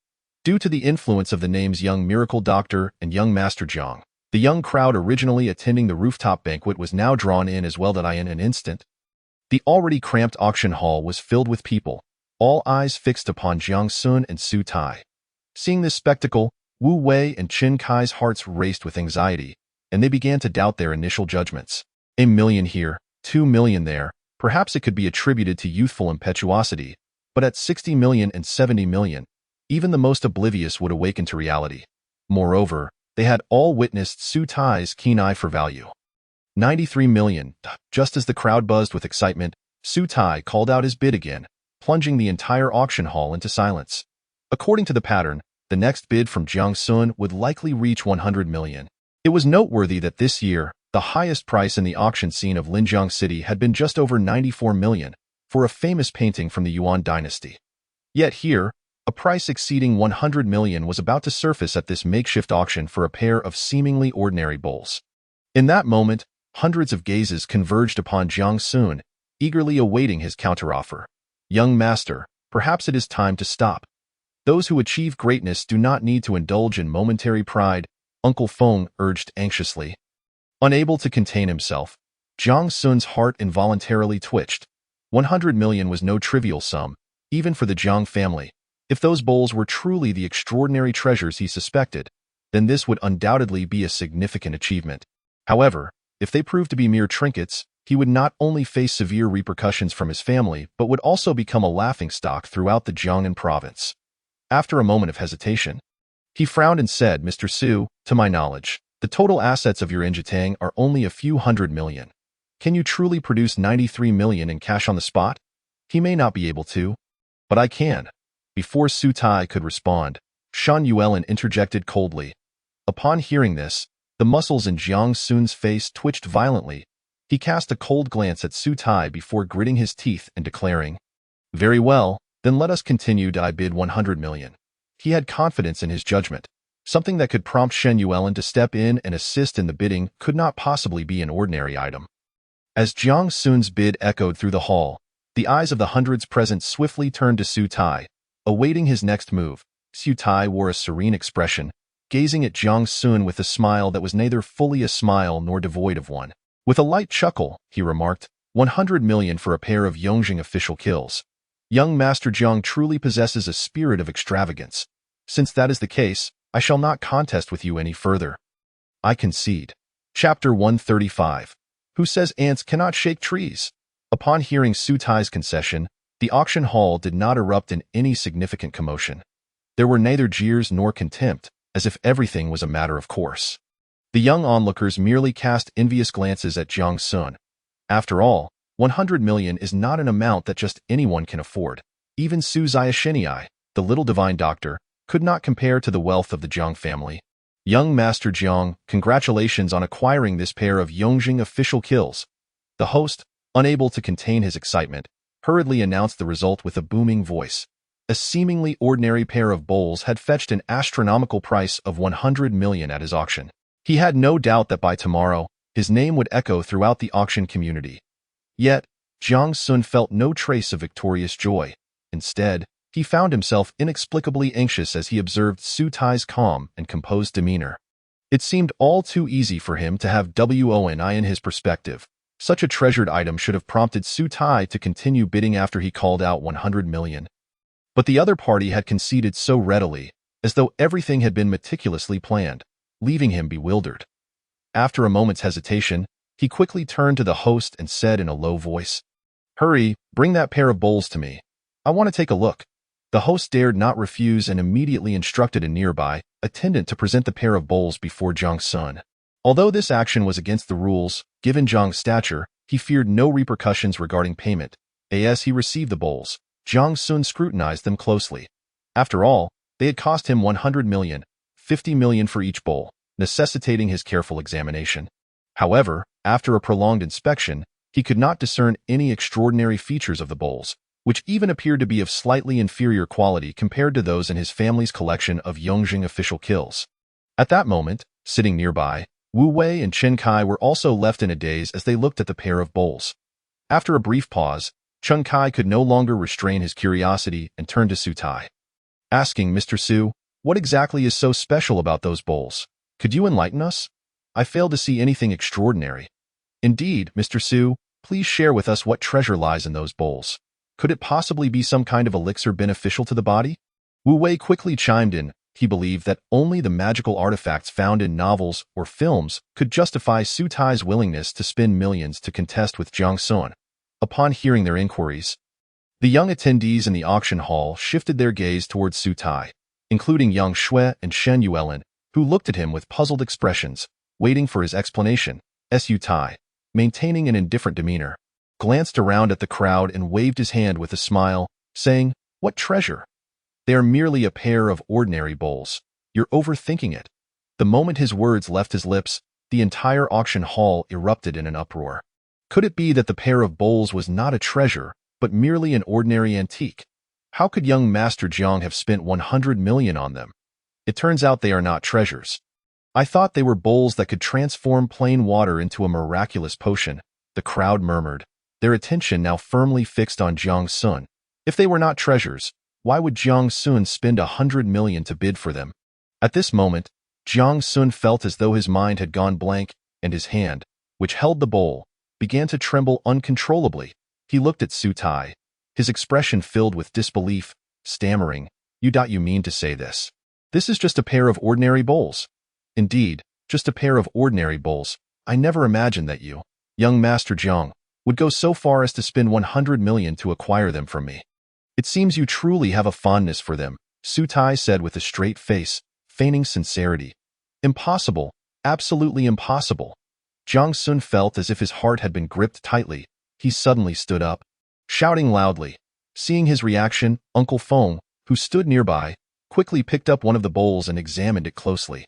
Due to the influence of the names Young Miracle Doctor and Young Master Jiang, the young crowd originally attending the rooftop banquet was now drawn in as well. In an instant, the already cramped auction hall was filled with people, all eyes fixed upon Jiang Sun and Su Tai. Seeing this spectacle, Wu Wei and Chen Kai's hearts raced with anxiety, and they began to doubt their initial judgments. $1 million here, 2 million there, perhaps it could be attributed to youthful impetuosity, but at 60 million and 70 million, even the most oblivious would awaken to reality. Moreover, they had all witnessed Su Tai's keen eye for value. 93 million. Just as the crowd buzzed with excitement, Su Tai called out his bid again, plunging the entire auction hall into silence. According to the pattern, the next bid from Jiang Sun would likely reach 100 million. It was noteworthy that this year, the highest price in the auction scene of Linjiang City had been just over 94 million for a famous painting from the Yuan dynasty. Yet here, A price exceeding 100 million was about to surface at this makeshift auction for a pair of seemingly ordinary bowls. In that moment, hundreds of gazes converged upon Jiang Sun, eagerly awaiting his counteroffer. Young master, perhaps it is time to stop. Those who achieve greatness do not need to indulge in momentary pride, Uncle Feng urged anxiously. Unable to contain himself, Jiang Sun's heart involuntarily twitched. 100 million was no trivial sum, even for the Jiang family. If those bowls were truly the extraordinary treasures he suspected, then this would undoubtedly be a significant achievement. However, if they proved to be mere trinkets, he would not only face severe repercussions from his family but would also become a laughingstock throughout the Jiangnan province. After a moment of hesitation, he frowned and said, Mr. Su, to my knowledge, the total assets of your Injitang are only a few hundred million. Can you truly produce 93 million in cash on the spot? He may not be able to, but I can. Before Su Tai could respond, Shan Yuelin interjected coldly. Upon hearing this, the muscles in Jiang Sun's face twitched violently. He cast a cold glance at Su Tai before gritting his teeth and declaring, Very well, then let us continue. I bid 100 million. He had confidence in his judgment. Something that could prompt Shen Yuelin to step in and assist in the bidding could not possibly be an ordinary item. As Jiang Sun's bid echoed through the hall, the eyes of the hundreds present swiftly turned to Su Tai, awaiting his next move. Su Tai wore a serene expression, gazing at Jiang Sun with a smile that was neither fully a smile nor devoid of one. With a light chuckle, he remarked, 100 million for a pair of Yongjing official kills. Young Master Jiang truly possesses a spirit of extravagance. Since that is the case, I shall not contest with you any further. I concede. Chapter 135. Who says ants cannot shake trees? Upon hearing Su Tai's concession, the auction hall did not erupt in any significant commotion. There were neither jeers nor contempt, as if everything was a matter of course. The young onlookers merely cast envious glances at Jiang Sun. After all, 100 million is not an amount that just anyone can afford. Even Su Ziashiniai, the little divine doctor, could not compare to the wealth of the Jiang family. Young Master Jiang, congratulations on acquiring this pair of Yongjing official kills. The host, unable to contain his excitement, hurriedly announced the result with a booming voice. A seemingly ordinary pair of bowls had fetched an astronomical price of 100 million at his auction. He had no doubt that by tomorrow, his name would echo throughout the auction community. Yet, Jiang Sun felt no trace of victorious joy. Instead, he found himself inexplicably anxious as he observed Su Tai's calm and composed demeanor. It seemed all too easy for him to have WONI in his perspective. Such a treasured item should have prompted Su Tai to continue bidding after he called out 100 million. But the other party had conceded so readily, as though everything had been meticulously planned, leaving him bewildered. After a moment's hesitation, he quickly turned to the host and said in a low voice, Hurry, bring that pair of bowls to me. I want to take a look. The host dared not refuse and immediately instructed a nearby attendant to present the pair of bowls before Jiang Sun. Although this action was against the rules, given Jiang's stature, he feared no repercussions regarding payment. As he received the bowls, Jiang Sun scrutinized them closely. After all, they had cost him 100 million, 50 million for each bowl, necessitating his careful examination. However, after a prolonged inspection, he could not discern any extraordinary features of the bowls, which even appeared to be of slightly inferior quality compared to those in his family's collection of Yongjing official kills. At that moment, sitting nearby, Wu Wei and Chen Kai were also left in a daze as they looked at the pair of bowls. After a brief pause, Chen Kai could no longer restrain his curiosity and turned to Su Tai. Asking, Mr. Su, what exactly is so special about those bowls? Could you enlighten us? I fail to see anything extraordinary. Indeed, Mr. Su, please share with us what treasure lies in those bowls. Could it possibly be some kind of elixir beneficial to the body? Wu Wei quickly chimed in. He believed that only the magical artifacts found in novels or films could justify Su Tai's willingness to spend millions to contest with Jiang Sun. Upon hearing their inquiries, the young attendees in the auction hall shifted their gaze towards Su Tai, including Yang Shui and Shen Yuelin, who looked at him with puzzled expressions, waiting for his explanation. Su Tai, maintaining an indifferent demeanor, glanced around at the crowd and waved his hand with a smile, saying, What treasure? They are merely a pair of ordinary bowls. You're overthinking it. The moment his words left his lips, the entire auction hall erupted in an uproar. Could it be that the pair of bowls was not a treasure, but merely an ordinary antique? How could young Master Jiang have spent 100 million on them? It turns out they are not treasures. I thought they were bowls that could transform plain water into a miraculous potion, the crowd murmured, their attention now firmly fixed on Jiang Sun. If they were not treasures, why would Jiang Sun spend 100 million to bid for them? At this moment, Jiang Sun felt as though his mind had gone blank, and his hand, which held the bowl, began to tremble uncontrollably. He looked at Su Tai, his expression filled with disbelief, stammering, You mean to say this? This is just a pair of ordinary bowls. Indeed, just a pair of ordinary bowls. I never imagined that you, young Master Jiang, would go so far as to spend 100 million to acquire them from me. It seems you truly have a fondness for them, Su Tai said with a straight face, feigning sincerity. Impossible, absolutely impossible. Jiang Sun felt as if his heart had been gripped tightly. He suddenly stood up, shouting loudly. Seeing his reaction, Uncle Feng, who stood nearby, quickly picked up one of the bowls and examined it closely.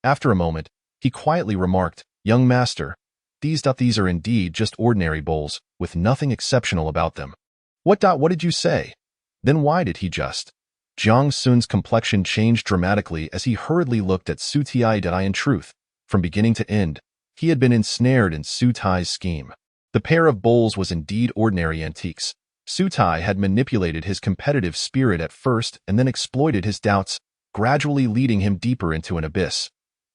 After a moment, he quietly remarked, Young Master, these are indeed just ordinary bowls, with nothing exceptional about them. What did you say? Then why did he just? Jiang Sun's complexion changed dramatically as he hurriedly looked at Su Tai. In truth, from beginning to end, he had been ensnared in Su Tai's scheme. The pair of bowls was indeed ordinary antiques. Su Tai had manipulated his competitive spirit at first and then exploited his doubts, gradually leading him deeper into an abyss.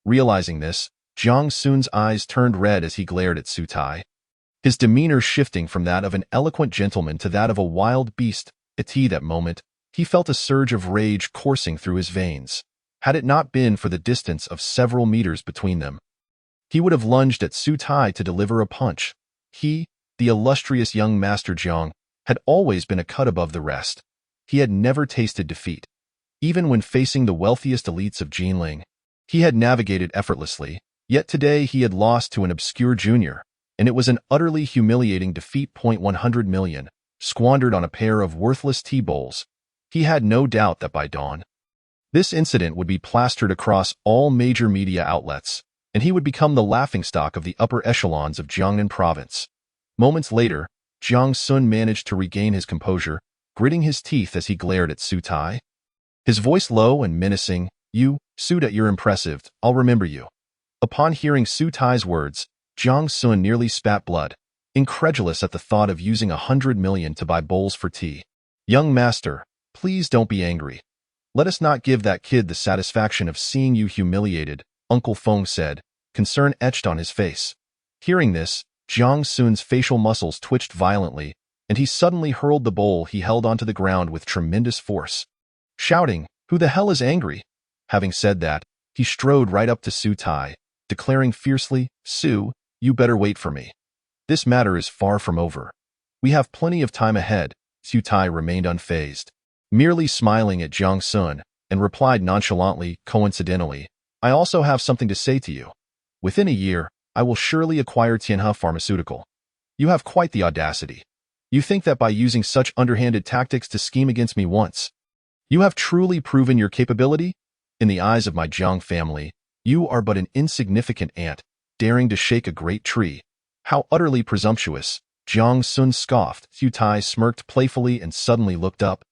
Realizing this, Jiang Sun's eyes turned red as he glared at Su Tai, his demeanor shifting from that of an eloquent gentleman to that of a wild beast. At that moment, he felt a surge of rage coursing through his veins. Had it not been for the distance of several meters between them, he would have lunged at Su Tai to deliver a punch. He, the illustrious young Master Jiang, had always been a cut above the rest. He had never tasted defeat. Even when facing the wealthiest elites of Jinling, he had navigated effortlessly, yet today he had lost to an obscure junior, and it was an utterly humiliating defeat. 100 million, squandered on a pair of worthless tea bowls. He had no doubt that by dawn, this incident would be plastered across all major media outlets, and he would become the laughingstock of the upper echelons of Jiangnan province. Moments later, Jiang Sun managed to regain his composure, gritting his teeth as he glared at Su Tai. His voice low and menacing, You, Su Tai, you're impressive, I'll remember you. Upon hearing Su Tai's words, Jiang Sun nearly spat blood, incredulous at the thought of using 100 million to buy bowls for tea. Young Master, please don't be angry. Let us not give that kid the satisfaction of seeing you humiliated, Uncle Feng said, concern etched on his face. Hearing this, Jiang Sun's facial muscles twitched violently, and he suddenly hurled the bowl he held onto the ground with tremendous force, shouting, Who the hell is angry? Having said that, he strode right up to Su Tai, declaring fiercely, Su, you better wait for me. This matter is far from over. We have plenty of time ahead. Su Tai remained unfazed, merely smiling at Jiang Sun, and replied nonchalantly, Coincidentally, I also have something to say to you. Within a year, I will surely acquire Tianhe Pharmaceutical. You have quite the audacity. You think that by using such underhanded tactics to scheme against me once, you have truly proven your capability? In the eyes of my Jiang family, you are but an insignificant ant, daring to shake a great tree. How utterly presumptuous, Jiang Sun scoffed. Su Tai smirked playfully and suddenly looked up,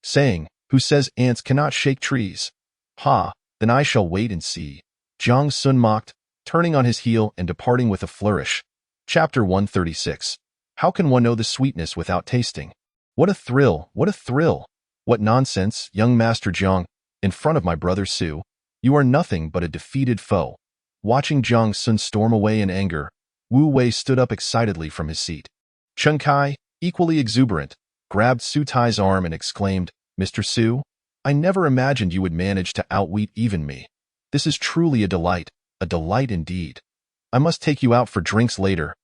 saying, Who says ants cannot shake trees? Ha, then I shall wait and see. Jiang Sun mocked, turning on his heel and departing with a flourish. Chapter 136. How can one know the sweetness without tasting? What a thrill, what a thrill! What nonsense, young Master Jiang, in front of my brother Su. You are nothing but a defeated foe. Watching Jiang Sun storm away in anger, Wu Wei stood up excitedly from his seat. Chen Kai, equally exuberant, grabbed Su Tai's arm and exclaimed, Mr. Su, I never imagined you would manage to outwit even me. This is truly a delight indeed. I must take you out for drinks later.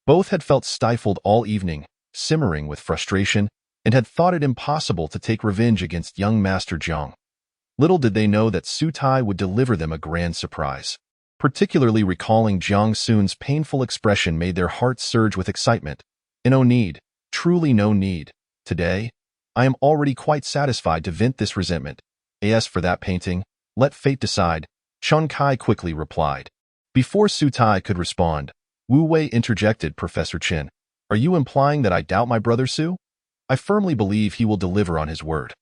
Both had felt stifled all evening, simmering with frustration, and had thought it impossible to take revenge against young Master Jiang. Little did they know that Su Tai would deliver them a grand surprise. Particularly recalling Jiang Sun's painful expression made their hearts surge with excitement. No need, truly no need. Today, I am already quite satisfied to vent this resentment. As for that painting, let fate decide, Chen Kai quickly replied. Before Su Tai could respond, Wu Wei interjected, Professor Chen, are you implying that I doubt my brother Su? I firmly believe he will deliver on his word.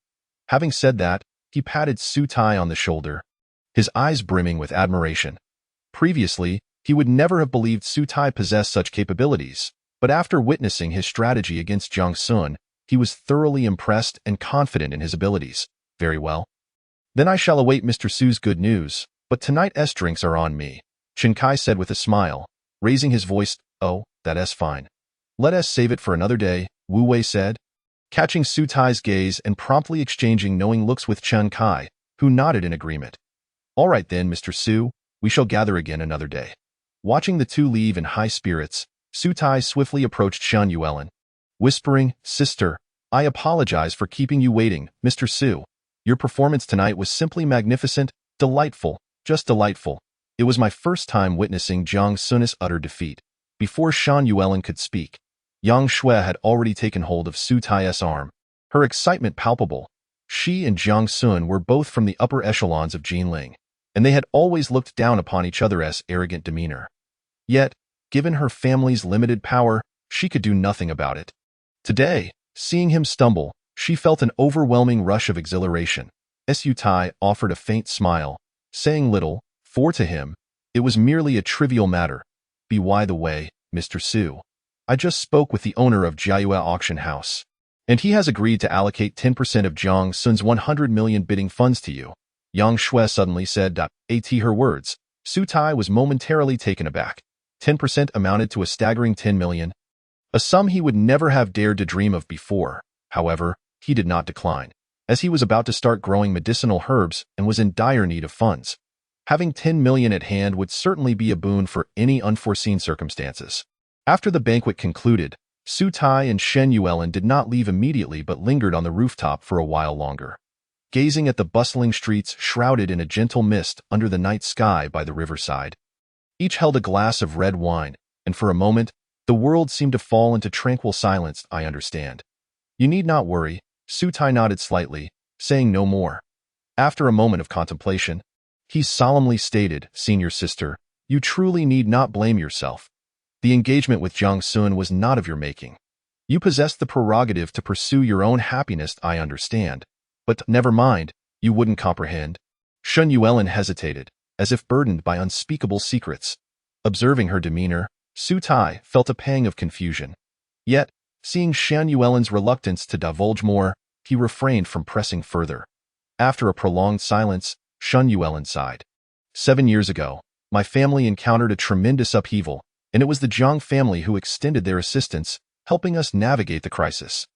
Having said that, he patted Su Tai on the shoulder, his eyes brimming with admiration. Previously, he would never have believed Su Tai possessed such capabilities, but after witnessing his strategy against Jiang Sun, he was thoroughly impressed and confident in his abilities. Very well. Then I shall await Mr. Su's good news, but tonight's drinks are on me, Chen Kai said with a smile, raising his voice. Oh, that's fine. Let us save it for another day, Wu Wei said, catching Su Tai's gaze and promptly exchanging knowing looks with Chen Kai, who nodded in agreement. All right then, Mr. Su, we shall gather again another day. Watching the two leave in high spirits, Su Tai swiftly approached Shan Yuelin, whispering, Sister, I apologize for keeping you waiting, Mr. Su. Your performance tonight was simply magnificent, delightful, just delightful. It was my first time witnessing Jiang Sun's utter defeat. Before Shan Yuelin could speak, Yang Shui had already taken hold of Su Tai's arm, her excitement palpable. She and Jiang Sun were both from the upper echelons of Jinling, and they had always looked down upon each other's arrogant demeanor. Yet, given her family's limited power, she could do nothing about it. Today, seeing him stumble, she felt an overwhelming rush of exhilaration. Su Tai offered a faint smile, saying little, for to him, it was merely a trivial matter. By the way, Mr. Su, I just spoke with the owner of Jiayue Auction House, and he has agreed to allocate 10% of Jiang Sun's 100 million bidding funds to you. Yang Shui suddenly said. At her words, Su Tai was momentarily taken aback. 10% amounted to a staggering 10 million, a sum he would never have dared to dream of before. However, he did not decline, as he was about to start growing medicinal herbs and was in dire need of funds. Having 10 million at hand would certainly be a boon for any unforeseen circumstances. After the banquet concluded, Su Tai and Shen Yuelin did not leave immediately but lingered on the rooftop for a while longer, gazing at the bustling streets shrouded in a gentle mist under the night sky by the riverside. Each held a glass of red wine, and for a moment, the world seemed to fall into tranquil silence. I understand. You need not worry, Su Tai nodded slightly, saying no more. After a moment of contemplation, he solemnly stated, Senior sister, you truly need not blame yourself. The engagement with Jiang Sun was not of your making. You possessed the prerogative to pursue your own happiness, I understand. But never mind, you wouldn't comprehend. Shen Yuelin hesitated, as if burdened by unspeakable secrets. Observing her demeanor, Su Tai felt a pang of confusion. Yet, seeing Shan Yuelin's reluctance to divulge more, he refrained from pressing further. After a prolonged silence, Shen Yuelin sighed. 7 years ago, my family encountered a tremendous upheaval, and it was the Jiang family who extended their assistance, helping us navigate the crisis.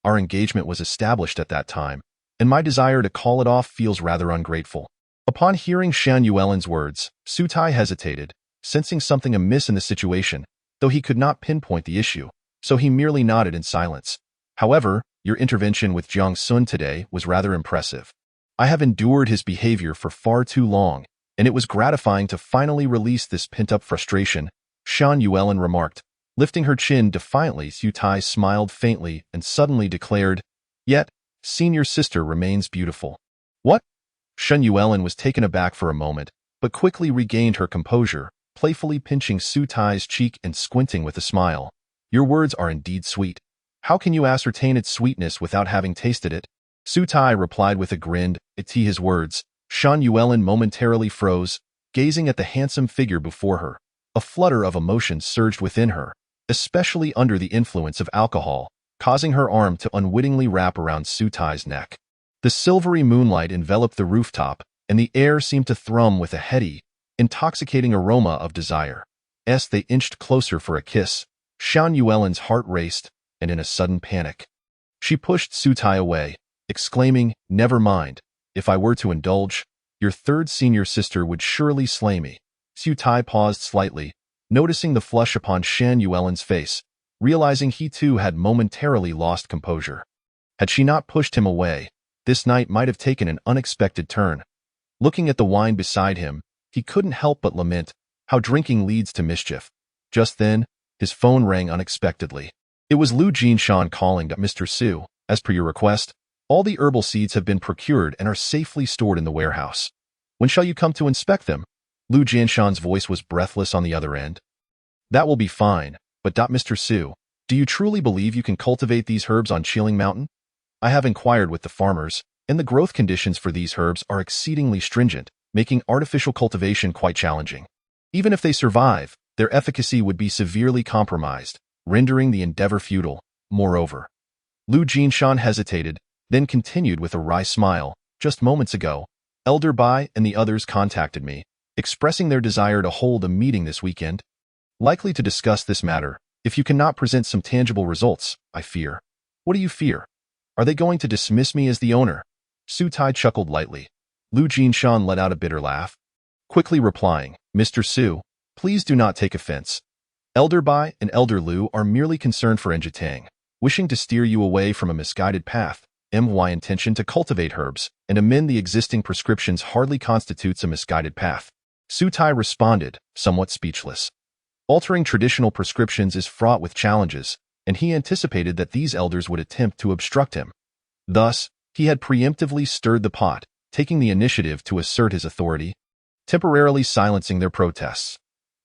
Our engagement was established at that time, and my desire to call it off feels rather ungrateful. Upon hearing Shan Yuelin's words, Su Tai hesitated, sensing something amiss in the situation, though he could not pinpoint the issue, so he merely nodded in silence. However, your intervention with Jiang Sun today was rather impressive. I have endured his behavior for far too long, and it was gratifying to finally release this pent-up frustration, Shan Yuelin remarked. Lifting her chin defiantly, Su Tai smiled faintly and suddenly declared, Yet, senior sister remains beautiful. What? Shen Yuelin was taken aback for a moment, but quickly regained her composure, playfully pinching Su Tai's cheek and squinting with a smile. Your words are indeed sweet. How can you ascertain its sweetness without having tasted it? Su Tai replied with a grin. At his words, Shan Yuelin momentarily froze, gazing at the handsome figure before her. A flutter of emotion surged within her, especially under the influence of alcohol, causing her arm to unwittingly wrap around Su Tai's neck. The silvery moonlight enveloped the rooftop, and the air seemed to thrum with a heady, intoxicating aroma of desire. As they inched closer for a kiss, Shan Yuelin's heart raced, and in a sudden panic, she pushed Su Tai away, exclaiming, Never mind. If I were to indulge, your third senior sister would surely slay me. Su Tai paused slightly, noticing the flush upon Shan Yuelin's face, realizing he too had momentarily lost composure. Had she not pushed him away, this night might have taken an unexpected turn. Looking at the wine beside him, he couldn't help but lament how drinking leads to mischief. Just then, his phone rang unexpectedly. It was Lu Jinshan calling. Mr. Su, as per your request, all the herbal seeds have been procured and are safely stored in the warehouse. When shall you come to inspect them? Lu Jinshan's voice was breathless on the other end. That will be fine, but Mr. Su, Do you truly believe you can cultivate these herbs on Chilling Mountain? I have inquired with the farmers, and the growth conditions for these herbs are exceedingly stringent, making artificial cultivation quite challenging. Even if they survive, their efficacy would be severely compromised, rendering the endeavor futile. Moreover, Lu Jinshan hesitated, then continued with a wry smile. Just moments ago, Elder Bai and the others contacted me, expressing their desire to hold a meeting this weekend, likely to discuss this matter. If you cannot present some tangible results, I fear. What do you fear? Are they going to dismiss me as the owner? Su Tai chuckled lightly. Lu Jinshan let out a bitter laugh, quickly replying, Mr. Su, please do not take offense. Elder Bai and Elder Lu are merely concerned for Njitang, wishing to steer you away from a misguided path. My intention to cultivate herbs and amend the existing prescriptions hardly constitutes a misguided path. Su Tai responded, somewhat speechless. Altering traditional prescriptions is fraught with challenges, and he anticipated that these elders would attempt to obstruct him. Thus, he had preemptively stirred the pot, taking the initiative to assert his authority, temporarily silencing their protests.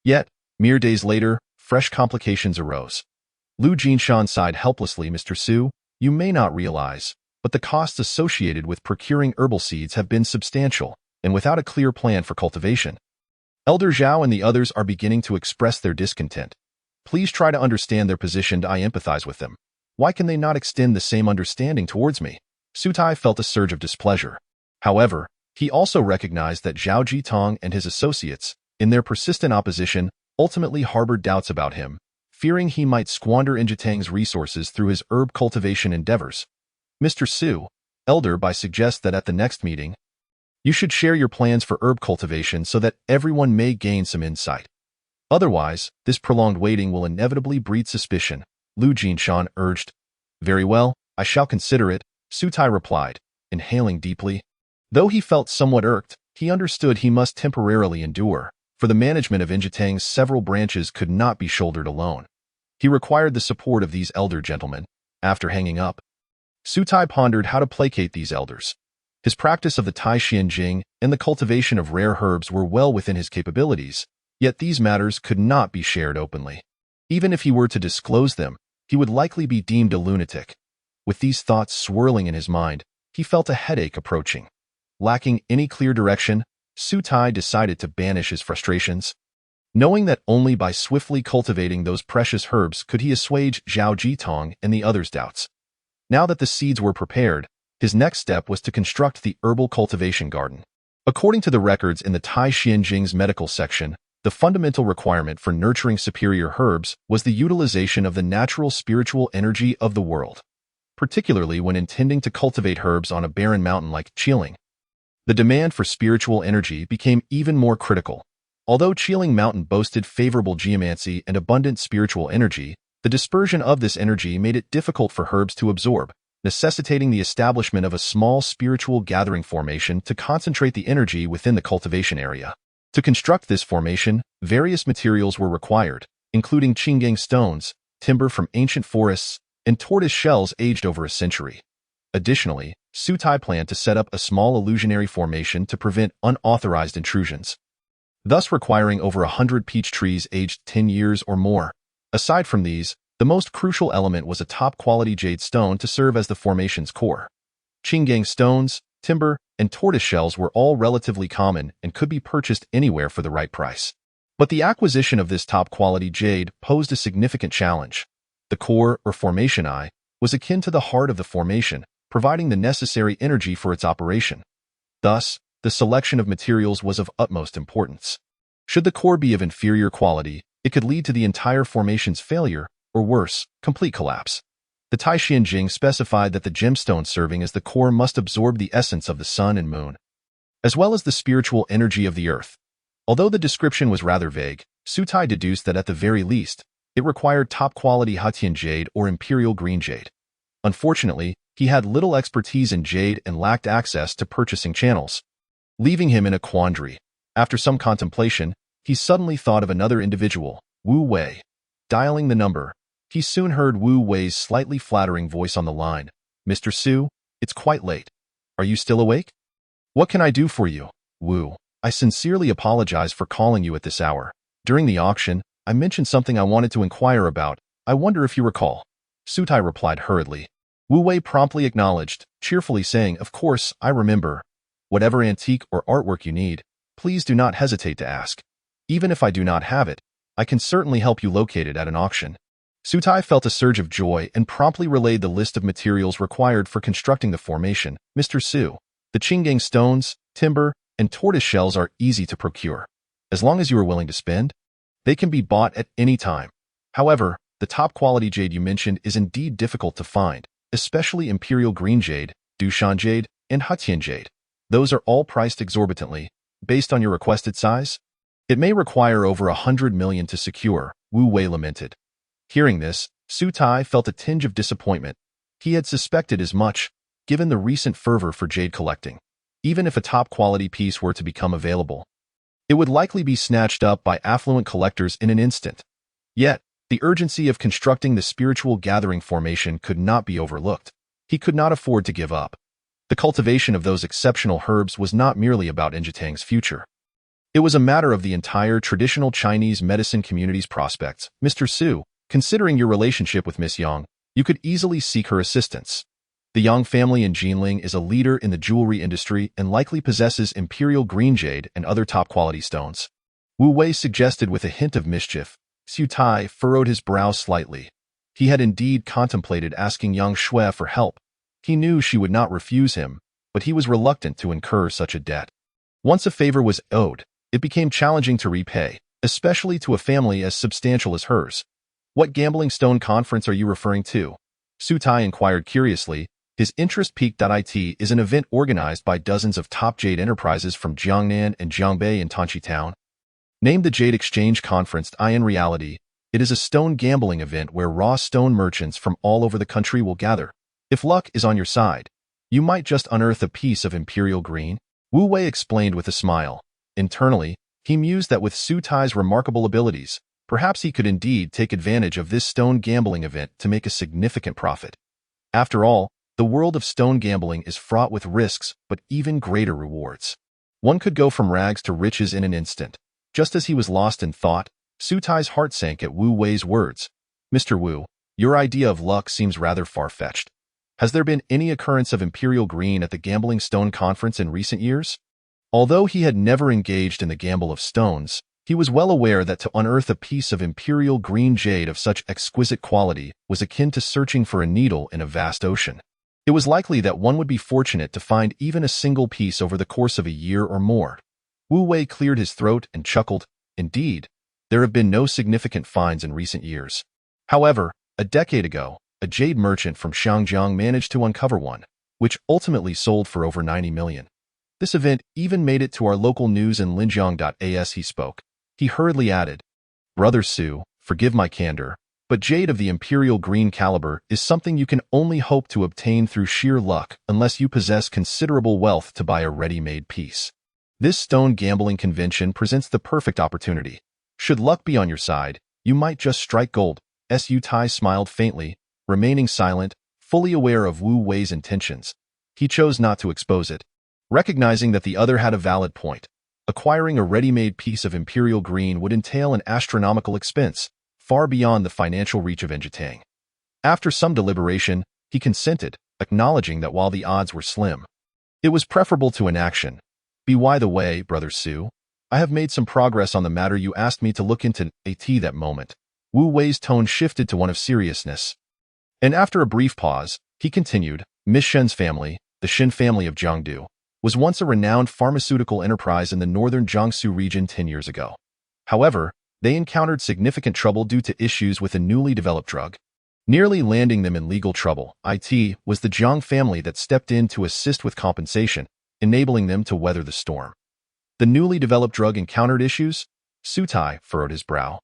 Yet, mere days later, fresh complications arose. Lu Jinshan sighed helplessly. Mr. Su, you may not realize, but the costs associated with procuring herbal seeds have been substantial, and without a clear plan for cultivation. Elder Zhao and the others are beginning to express their discontent. Please try to understand their position. I empathize with them. Why can they not extend the same understanding towards me? Su Tai felt a surge of displeasure. However, he also recognized that Zhao Jitong and his associates, in their persistent opposition, ultimately harbored doubts about him, fearing he might squander Njitang's resources through his herb cultivation endeavors. Mr. Su, Elder Bai suggests that at the next meeting, you should share your plans for herb cultivation so that everyone may gain some insight. Otherwise, this prolonged waiting will inevitably breed suspicion, Lu Jinshan urged. Very well, I shall consider it, Su Tai replied, inhaling deeply. Though he felt somewhat irked, he understood he must temporarily endure, for the management of Njitang's several branches could not be shouldered alone. He required the support of these elder gentlemen. After hanging up, Su Tai pondered how to placate these elders. His practice of the Tai Xian Jing and the cultivation of rare herbs were well within his capabilities, yet these matters could not be shared openly. Even if he were to disclose them, he would likely be deemed a lunatic. With these thoughts swirling in his mind, he felt a headache approaching. Lacking any clear direction, Su Tai decided to banish his frustrations. Knowing that only by swiftly cultivating those precious herbs could he assuage Zhao Jitong and the others' doubts. Now that the seeds were prepared, his next step was to construct the herbal cultivation garden. According to the records in the Tai Xian Jing's medical section, the fundamental requirement for nurturing superior herbs was the utilization of the natural spiritual energy of the world, particularly when intending to cultivate herbs on a barren mountain like Chilling. The demand for spiritual energy became even more critical. Although Chilling Mountain boasted favorable geomancy and abundant spiritual energy, the dispersion of this energy made it difficult for herbs to absorb, necessitating the establishment of a small spiritual gathering formation to concentrate the energy within the cultivation area. To construct this formation, various materials were required, including Qinggang stones, timber from ancient forests, and tortoise shells aged over a century. Additionally, Su Tai planned to set up a small illusionary formation to prevent unauthorized intrusions, thus requiring over 100 peach trees aged 10 years or more. Aside from these, the most crucial element was a top-quality jade stone to serve as the formation's core. Qinggang stones, timber, and tortoise shells were all relatively common and could be purchased anywhere for the right price. But the acquisition of this top-quality jade posed a significant challenge. The core, or formation eye, was akin to the heart of the formation, providing the necessary energy for its operation. Thus, the selection of materials was of utmost importance. Should the core be of inferior quality, it could lead to the entire formation's failure, or worse, complete collapse. The Tai Xian Jing specified that the gemstone serving as the core must absorb the essence of the sun and moon, as well as the spiritual energy of the earth. Although the description was rather vague, Su Tai deduced that at the very least, it required top-quality Hatian jade or imperial green jade. Unfortunately, he had little expertise in jade and lacked access to purchasing channels, leaving him in a quandary. After some contemplation, he suddenly thought of another individual, Wu Wei. Dialing the number, he soon heard Wu Wei's slightly flattering voice on the line. Mr. Su, it's quite late. Are you still awake? What can I do for you? Wu, I sincerely apologize for calling you at this hour. During the auction, I mentioned something I wanted to inquire about, I wonder if you recall. Su Tai replied hurriedly. Wu Wei promptly acknowledged, cheerfully saying, of course, I remember. Whatever antique or artwork you need, please do not hesitate to ask. Even if I do not have it, I can certainly help you locate it at an auction. Su Tai felt a surge of joy and promptly relayed the list of materials required for constructing the formation. Mr. Su, the Qinggang stones, timber, and tortoise shells are easy to procure. As long as you are willing to spend, they can be bought at any time. However, the top-quality jade you mentioned is indeed difficult to find, especially imperial green jade, Dushan jade, and Hatian jade. Those are all priced exorbitantly, based on your requested size. It may require over 100 million to secure, Wu Wei lamented. Hearing this, Su Tai felt a tinge of disappointment. He had suspected as much, given the recent fervor for jade collecting. Even if a top-quality piece were to become available, it would likely be snatched up by affluent collectors in an instant. Yet, the urgency of constructing the spiritual gathering formation could not be overlooked. He could not afford to give up. The cultivation of those exceptional herbs was not merely about Enjitang's future. It was a matter of the entire traditional Chinese medicine community's prospects. Mr. Su, considering your relationship with Miss Yang, you could easily seek her assistance. The Yang family in Jinling is a leader in the jewelry industry and likely possesses imperial green jade and other top-quality stones. Wu Wei suggested with a hint of mischief. Su Tai furrowed his brow slightly. He had indeed contemplated asking Yang Shui for help. He knew she would not refuse him, but he was reluctant to incur such a debt. Once a favor was owed, it became challenging to repay, especially to a family as substantial as hers. What gambling stone conference are you referring to? Su Tai inquired curiously. His interest piqued. It is an event organized by dozens of top jade enterprises from Jiangnan and Jiangbei in Tanchi Town. Named the Jade Exchange Conference. In reality, it is a stone gambling event where raw stone merchants from all over the country will gather. If luck is on your side, you might just unearth a piece of imperial green, Wu Wei explained with a smile. Internally, he mused that with Su Tai's remarkable abilities, perhaps he could indeed take advantage of this stone gambling event to make a significant profit. After all, the world of stone gambling is fraught with risks but even greater rewards. One could go from rags to riches in an instant. Just as he was lost in thought, Su Tai's heart sank at Wu Wei's words. Mr. Wu, your idea of luck seems rather far-fetched. Has there been any occurrence of imperial green at the Gambling Stone Conference in recent years? Although he had never engaged in the gamble of stones, he was well aware that to unearth a piece of imperial green jade of such exquisite quality was akin to searching for a needle in a vast ocean. It was likely that one would be fortunate to find even a single piece over the course of a year or more. Wu Wei cleared his throat and chuckled. Indeed, there have been no significant finds in recent years. However, a decade ago, a jade merchant from Shangjiang managed to uncover one, which ultimately sold for over 90 million. This event even made it to our local news in Linjiang.as. He spoke. He hurriedly added, Brother Su, forgive my candor, but jade of the imperial green caliber is something you can only hope to obtain through sheer luck unless you possess considerable wealth to buy a ready-made piece. This stone gambling convention presents the perfect opportunity. Should luck be on your side, you might just strike gold. Su Tai smiled faintly, remaining silent, fully aware of Wu Wei's intentions. He chose not to expose it, recognizing that the other had a valid point. Acquiring a ready-made piece of imperial green would entail an astronomical expense, far beyond the financial reach of Enjitang. After some deliberation, he consented, acknowledging that while the odds were slim, it was preferable to inaction. By the way, Brother Su, I have made some progress on the matter you asked me to look into. That moment, Wu Wei's tone shifted to one of seriousness. And after a brief pause, he continued, Miss Shen's family, the Shen family of Jiangdu, was once a renowned pharmaceutical enterprise in the northern Jiangsu region 10 years ago. However, they encountered significant trouble due to issues with a newly developed drug. Nearly landing them in legal trouble, it was the Jiang family that stepped in to assist with compensation, enabling them to weather the storm. The newly developed drug encountered issues? Su Tai furrowed his brow.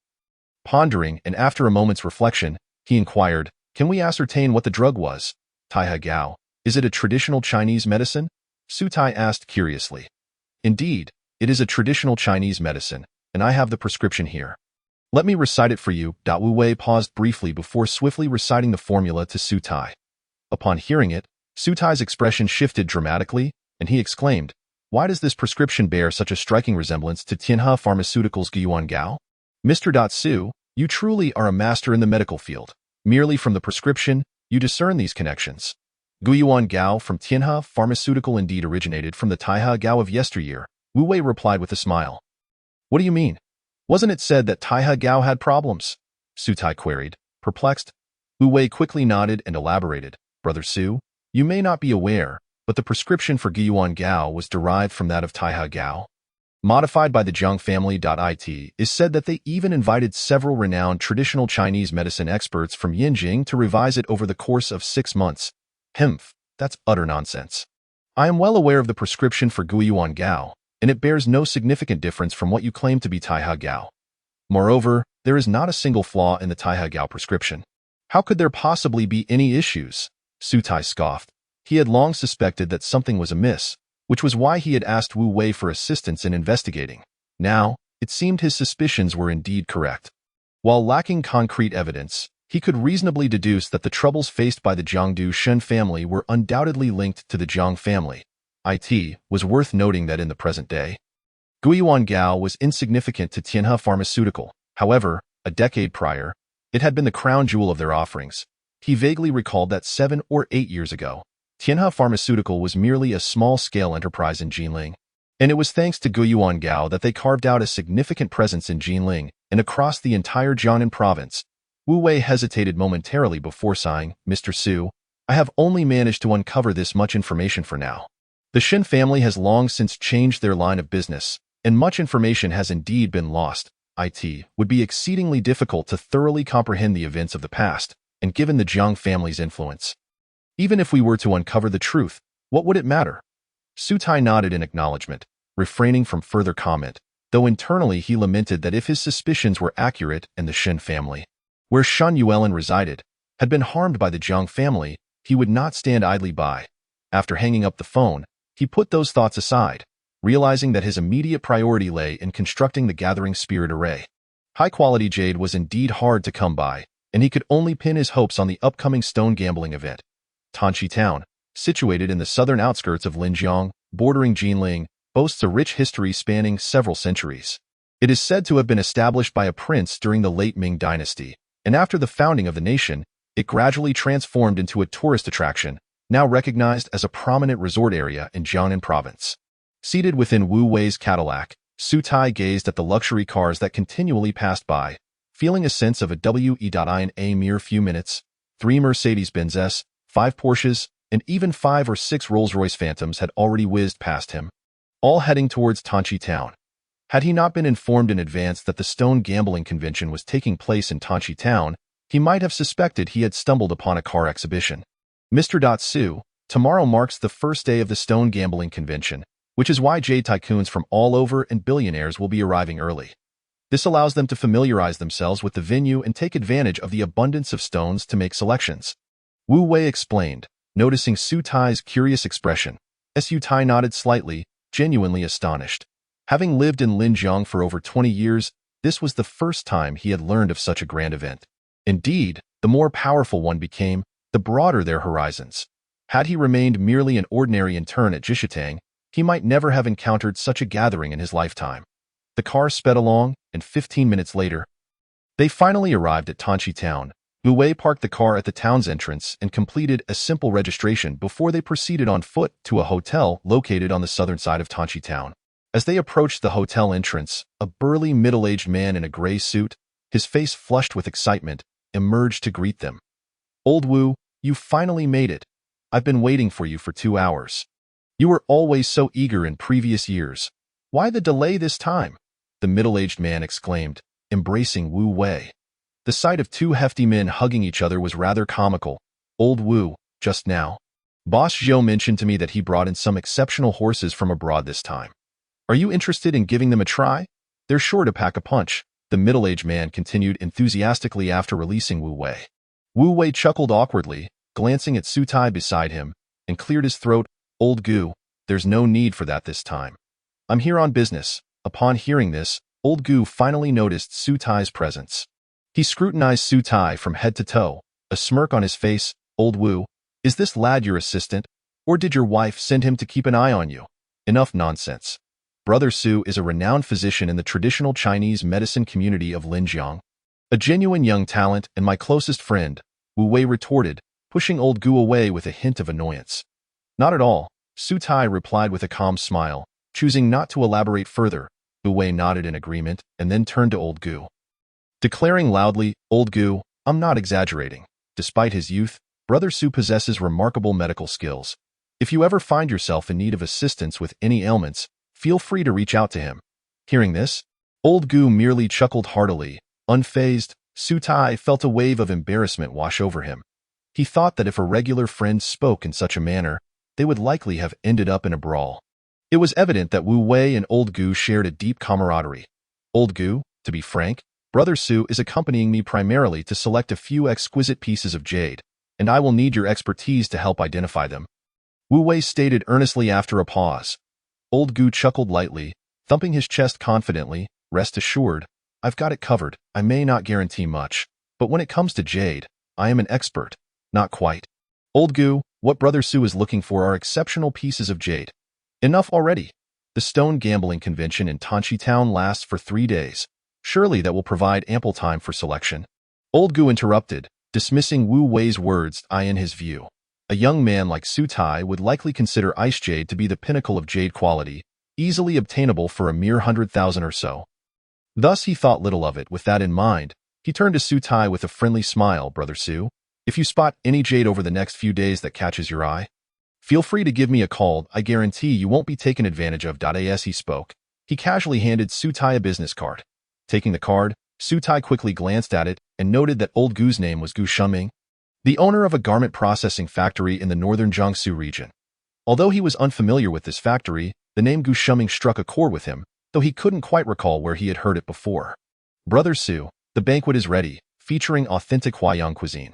Pondering, and after a moment's reflection, he inquired, Can we ascertain what the drug was? Taihe Gao, is it a traditional Chinese medicine? Su Tai asked curiously. Indeed, it is a traditional Chinese medicine, and I have the prescription here. Let me recite it for you. Wu Wei paused briefly before swiftly reciting the formula to Su Tai. Upon hearing it, Su Tai's expression shifted dramatically, and he exclaimed, Why does this prescription bear such a striking resemblance to Tianhe Pharmaceuticals' Guiyuan Gao? Mr. Su, You truly are a master in the medical field. Merely from the prescription, you discern these connections. Guyuan Gao from Tianhe Pharmaceutical indeed originated from the Taihe Gao of yesteryear, Wu Wei replied with a smile. What do you mean? Wasn't it said that Taihe Gao had problems? Su Tai queried, perplexed. Wu Wei quickly nodded and elaborated. Brother Su, you may not be aware, but the prescription for Guyuan Gao was derived from that of Taihe Gao. Modified by the Zhang family. It is said that they even invited several renowned traditional Chinese medicine experts from Yinjing to revise it over the course of 6 months. That's utter nonsense. I am well aware of the prescription for Guyuan Gao, and it bears no significant difference from what you claim to be Taihe Gao. Moreover, there is not a single flaw in the Taihe Gao prescription. How could there possibly be any issues? Su Tai scoffed. He had long suspected that something was amiss, which was why he had asked Wu Wei for assistance in investigating. Now, it seemed his suspicions were indeed correct. While lacking concrete evidence, he could reasonably deduce that the troubles faced by the Jiangdu Shen family were undoubtedly linked to the Zhang family. It was worth noting that in the present day, Guyuan Gao was insignificant to Tianhe Pharmaceutical. However, a decade prior, it had been the crown jewel of their offerings. He vaguely recalled that 7 or 8 years ago, Tianhe Pharmaceutical was merely a small-scale enterprise in Jinling, and it was thanks to Guyuan Gao that they carved out a significant presence in Jinling and across the entire Jiangnan province. Wu Wei hesitated momentarily before sighing. Mr. Su, I have only managed to uncover this much information for now. The Shen family has long since changed their line of business, and much information has indeed been lost. It would be exceedingly difficult to thoroughly comprehend the events of the past, and given the Zhang family's influence. Even if we were to uncover the truth, what would it matter? Su Tai nodded in acknowledgement, refraining from further comment, though internally he lamented that if his suspicions were accurate and the Shen family, where Shan Yuelin resided, had been harmed by the Zhang family, he would not stand idly by. After hanging up the phone, he put those thoughts aside, realizing that his immediate priority lay in constructing the Gathering Spirit Array. High-quality jade was indeed hard to come by, and he could only pin his hopes on the upcoming stone gambling event. Tanchi Town, situated in the southern outskirts of Linjiang, bordering Jinling, boasts a rich history spanning several centuries. It is said to have been established by a prince during the late Ming dynasty, and after the founding of the nation, it gradually transformed into a tourist attraction, now recognized as a prominent resort area in Jiangnan province. Seated within Wu Wei's Cadillac, Su Tai gazed at the luxury cars that continually passed by, feeling a sense of in a mere few minutes. 3 Mercedes-Benz S, 5 Porsches, and even 5 or 6 Rolls-Royce Phantoms had already whizzed past him, all heading towards Tanchi Town. Had he not been informed in advance that the Stone Gambling Convention was taking place in Tanchi Town, he might have suspected he had stumbled upon a car exhibition. Mr. Su, tomorrow marks the first day of the Stone Gambling Convention, which is why jade tycoons from all over and billionaires will be arriving early. This allows them to familiarize themselves with the venue and take advantage of the abundance of stones to make selections. Wu Wei explained, noticing Su Tai's curious expression. Su Tai nodded slightly, genuinely astonished. Having lived in Linjiang for over 20 years, this was the first time he had learned of such a grand event. Indeed, the more powerful one became, the broader their horizons. Had he remained merely an ordinary intern at Jishitang, he might never have encountered such a gathering in his lifetime. The car sped along, and 15 minutes later, they finally arrived at Tanchi Town. Wu Wei parked the car at the town's entrance and completed a simple registration before they proceeded on foot to a hotel located on the southern side of Tanchi Town. As they approached the hotel entrance, a burly middle-aged man in a gray suit, his face flushed with excitement, emerged to greet them. Old Wu, you finally made it. I've been waiting for you for 2 hours. You were always so eager in previous years. Why the delay this time? The middle-aged man exclaimed, embracing Wu Wei. The sight of 2 hefty men hugging each other was rather comical. Old Wu, just now, Boss Zhou mentioned to me that he brought in some exceptional horses from abroad this time. Are you interested in giving them a try? They're sure to pack a punch, the middle-aged man continued enthusiastically after releasing Wu Wei. Wu Wei chuckled awkwardly, glancing at Su Tai beside him, and cleared his throat. Old Gu, there's no need for that this time. I'm here on business. Upon hearing this, Old Gu finally noticed Su Tai's presence. He scrutinized Su Tai from head to toe, a smirk on his face. Old Wu, is this lad your assistant, or did your wife send him to keep an eye on you? Enough nonsense. Brother Su is a renowned physician in the traditional Chinese medicine community of Linjiang. A genuine young talent and my closest friend, Wu Wei retorted, pushing old Gu away with a hint of annoyance. Not at all, Su Tai replied with a calm smile, choosing not to elaborate further. Wu Wei nodded in agreement and then turned to old Gu, declaring loudly, "Old Gu, I'm not exaggerating. Despite his youth, Brother Su possesses remarkable medical skills. If you ever find yourself in need of assistance with any ailments, feel free to reach out to him." Hearing this, old Gu merely chuckled heartily. Unfazed, Su Tai felt a wave of embarrassment wash over him. He thought that if a regular friend spoke in such a manner, they would likely have ended up in a brawl. It was evident that Wu Wei and old Gu shared a deep camaraderie. "Old Gu, to be frank, Brother Su is accompanying me primarily to select a few exquisite pieces of jade, and I will need your expertise to help identify them," Wu Wei stated earnestly after a pause. Old Gu chuckled lightly, thumping his chest confidently. "Rest assured, I've got it covered. I may not guarantee much, but when it comes to jade, I am an expert." "Not quite. Old Gu, what Brother Su is looking for are exceptional pieces of jade. Enough already. The stone gambling convention in Tanchi Town lasts for 3 days. Surely that will provide ample time for selection." Old Gu interrupted, dismissing Wu Wei's words. In his view, a young man like Su Tai would likely consider ice jade to be the pinnacle of jade quality, easily obtainable for a mere 100,000 or so. Thus he thought little of it. With that in mind, he turned to Su Tai with a friendly smile. "Brother Su, if you spot any jade over the next few days that catches your eye, feel free to give me a call. I guarantee you won't be taken advantage of." As he spoke, he casually handed Su Tai a business card. Taking the card, Su Tai quickly glanced at it and noted that old Gu's name was Gu Shuming, the owner of a garment processing factory in the northern Jiangsu region. Although he was unfamiliar with this factory, the name Gu Shuming struck a chord with him, though he couldn't quite recall where he had heard it before. "Brother Su, the banquet is ready, featuring authentic Huayang cuisine.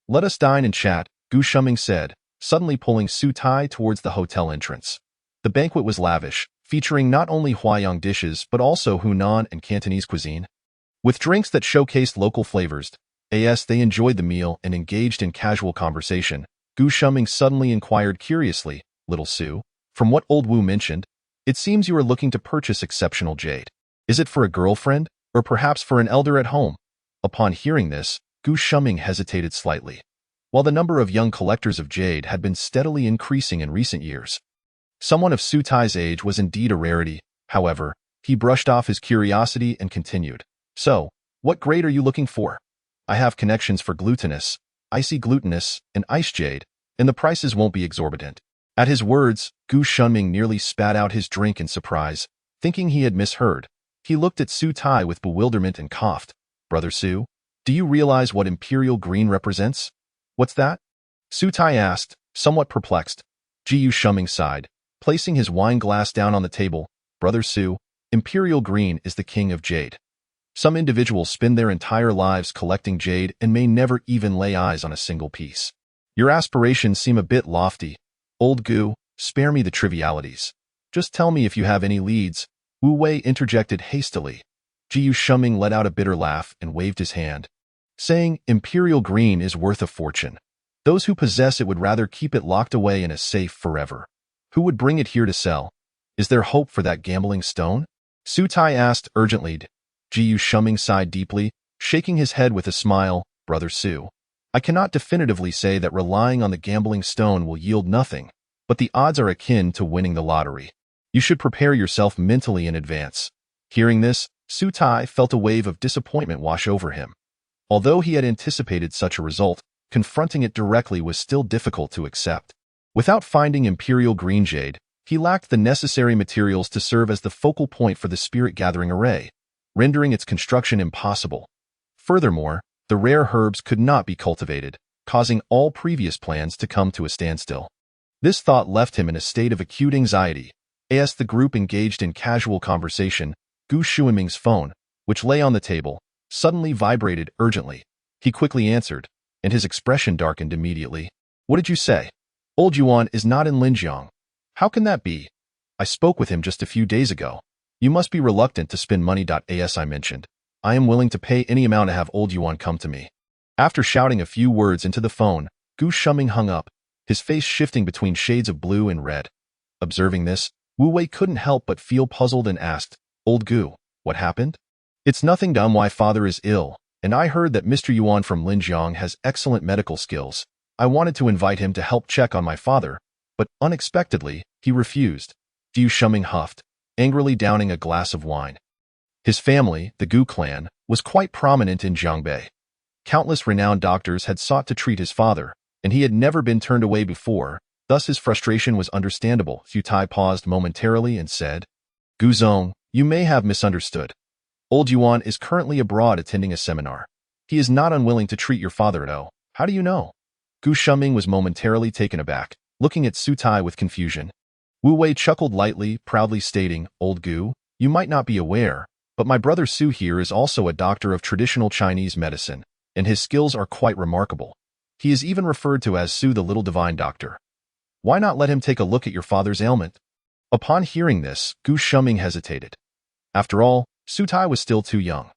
Let us dine and chat," Gu Shuming said, suddenly pulling Su Tai towards the hotel entrance. The banquet was lavish, featuring not only Huayang dishes but also Hunan and Cantonese cuisine. With drinks that showcased local flavors, as they enjoyed the meal and engaged in casual conversation, Gu Shuming suddenly inquired curiously, "Little Su, from what old Wu mentioned, it seems you are looking to purchase exceptional jade. Is it for a girlfriend, or perhaps for an elder at home?" Upon hearing this, Gu Shuming hesitated slightly. While the number of young collectors of jade had been steadily increasing in recent years, someone of Su Tai's age was indeed a rarity. However, he brushed off his curiosity and continued, "So, what grade are you looking for? I have connections for glutinous, icy glutinous, and ice jade, and the prices won't be exorbitant." At his words, Gu Shuming nearly spat out his drink in surprise, thinking he had misheard. He looked at Su Tai with bewilderment and coughed. "Brother Su, do you realize what imperial green represents?" "What's that?" Su Tai asked, somewhat perplexed. Gu Shuming sighed, placing his wine glass down on the table. "Brother Su, imperial green is the king of jade. Some individuals spend their entire lives collecting jade and may never even lay eyes on a single piece. Your aspirations seem a bit lofty. Old Gu, spare me the trivialities. Just tell me if you have any leads." Wu Wei interjected hastily. Gu Shuming let out a bitter laugh and waved his hand, saying, "Imperial green is worth a fortune. Those who possess it would rather keep it locked away in a safe forever. Who would bring it here to sell? Is there hope for that gambling stone?" Su Tai asked urgently. Gu Shuming sighed deeply, shaking his head with a smile. "Brother Su, I cannot definitively say that relying on the gambling stone will yield nothing, but the odds are akin to winning the lottery. You should prepare yourself mentally in advance." Hearing this, Su Tai felt a wave of disappointment wash over him. Although he had anticipated such a result, confronting it directly was still difficult to accept. Without finding imperial green jade, he lacked the necessary materials to serve as the focal point for the spirit-gathering array, rendering its construction impossible. Furthermore, the rare herbs could not be cultivated, causing all previous plans to come to a standstill. This thought left him in a state of acute anxiety. As the group engaged in casual conversation, Gu Shuming's phone, which lay on the table, suddenly vibrated urgently. He quickly answered, and his expression darkened immediately. "What did you say? Old Yuan is not in Linjiang. How can that be? I spoke with him just a few days ago. You must be reluctant to spend money. As I mentioned, I am willing to pay any amount to have old Yuan come to me." After shouting a few words into the phone, Gu Shuming hung up, his face shifting between shades of blue and red. Observing this, Wu Wei couldn't help but feel puzzled and asked, "Old Gu, what happened?" "It's nothing. My father is ill," and I heard that Mr. Yuan from Linjiang has excellent medical skills. I wanted to invite him to help check on my father, but unexpectedly, he refused. Yu Shuming huffed, angrily downing a glass of wine. His family, the Gu clan, was quite prominent in Jiangbei. Countless renowned doctors had sought to treat his father, and he had never been turned away before, thus his frustration was understandable. Yu Tai paused momentarily and said, Gu Zong, you may have misunderstood. Old Yuan is currently abroad attending a seminar. He is not unwilling to treat your father at all. How do you know? Gu Shuming was momentarily taken aback, looking at Su Tai with confusion. Wu Wei chuckled lightly, proudly stating, Old Gu, you might not be aware, but my brother Su here is also a doctor of traditional Chinese medicine, and his skills are quite remarkable. He is even referred to as Su the Little Divine Doctor. Why not let him take a look at your father's ailment? Upon hearing this, Gu Shuming hesitated. After all, Su Tai was still too young.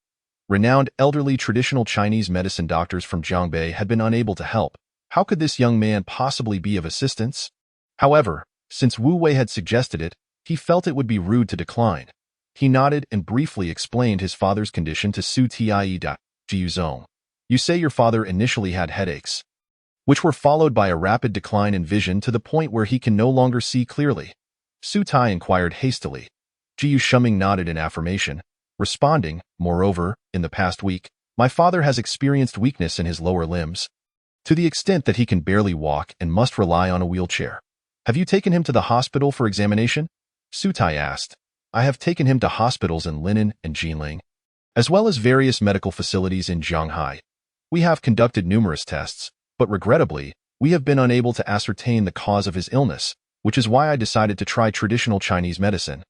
Renowned elderly traditional Chinese medicine doctors from Jiangbei had been unable to help. How could this young man possibly be of assistance? However, since Wu Wei had suggested it, he felt it would be rude to decline. He nodded and briefly explained his father's condition to Su Tie. Jiu Zong. You say your father initially had headaches, which were followed by a rapid decline in vision to the point where he can no longer see clearly. Su Tai inquired hastily. Jiu Shuming nodded in affirmation, responding, moreover, in the past week, my father has experienced weakness in his lower limbs, to the extent that he can barely walk and must rely on a wheelchair. Have you taken him to the hospital for examination? Su Tai asked. I have taken him to hospitals in Linen and Jinling, as well as various medical facilities in Shanghai. We have conducted numerous tests, but regrettably, we have been unable to ascertain the cause of his illness, which is why I decided to try traditional Chinese medicine.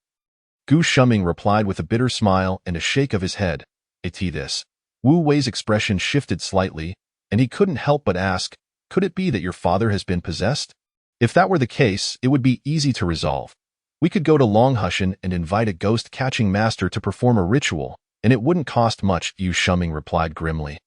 Gu Shuming replied with a bitter smile and a shake of his head. This. Wu Wei's expression shifted slightly, and he couldn't help but ask, could it be that your father has been possessed? If that were the case, it would be easy to resolve. We could go to Longhushan and invite a ghost-catching master to perform a ritual, and it wouldn't cost much, Yu Shuming replied grimly.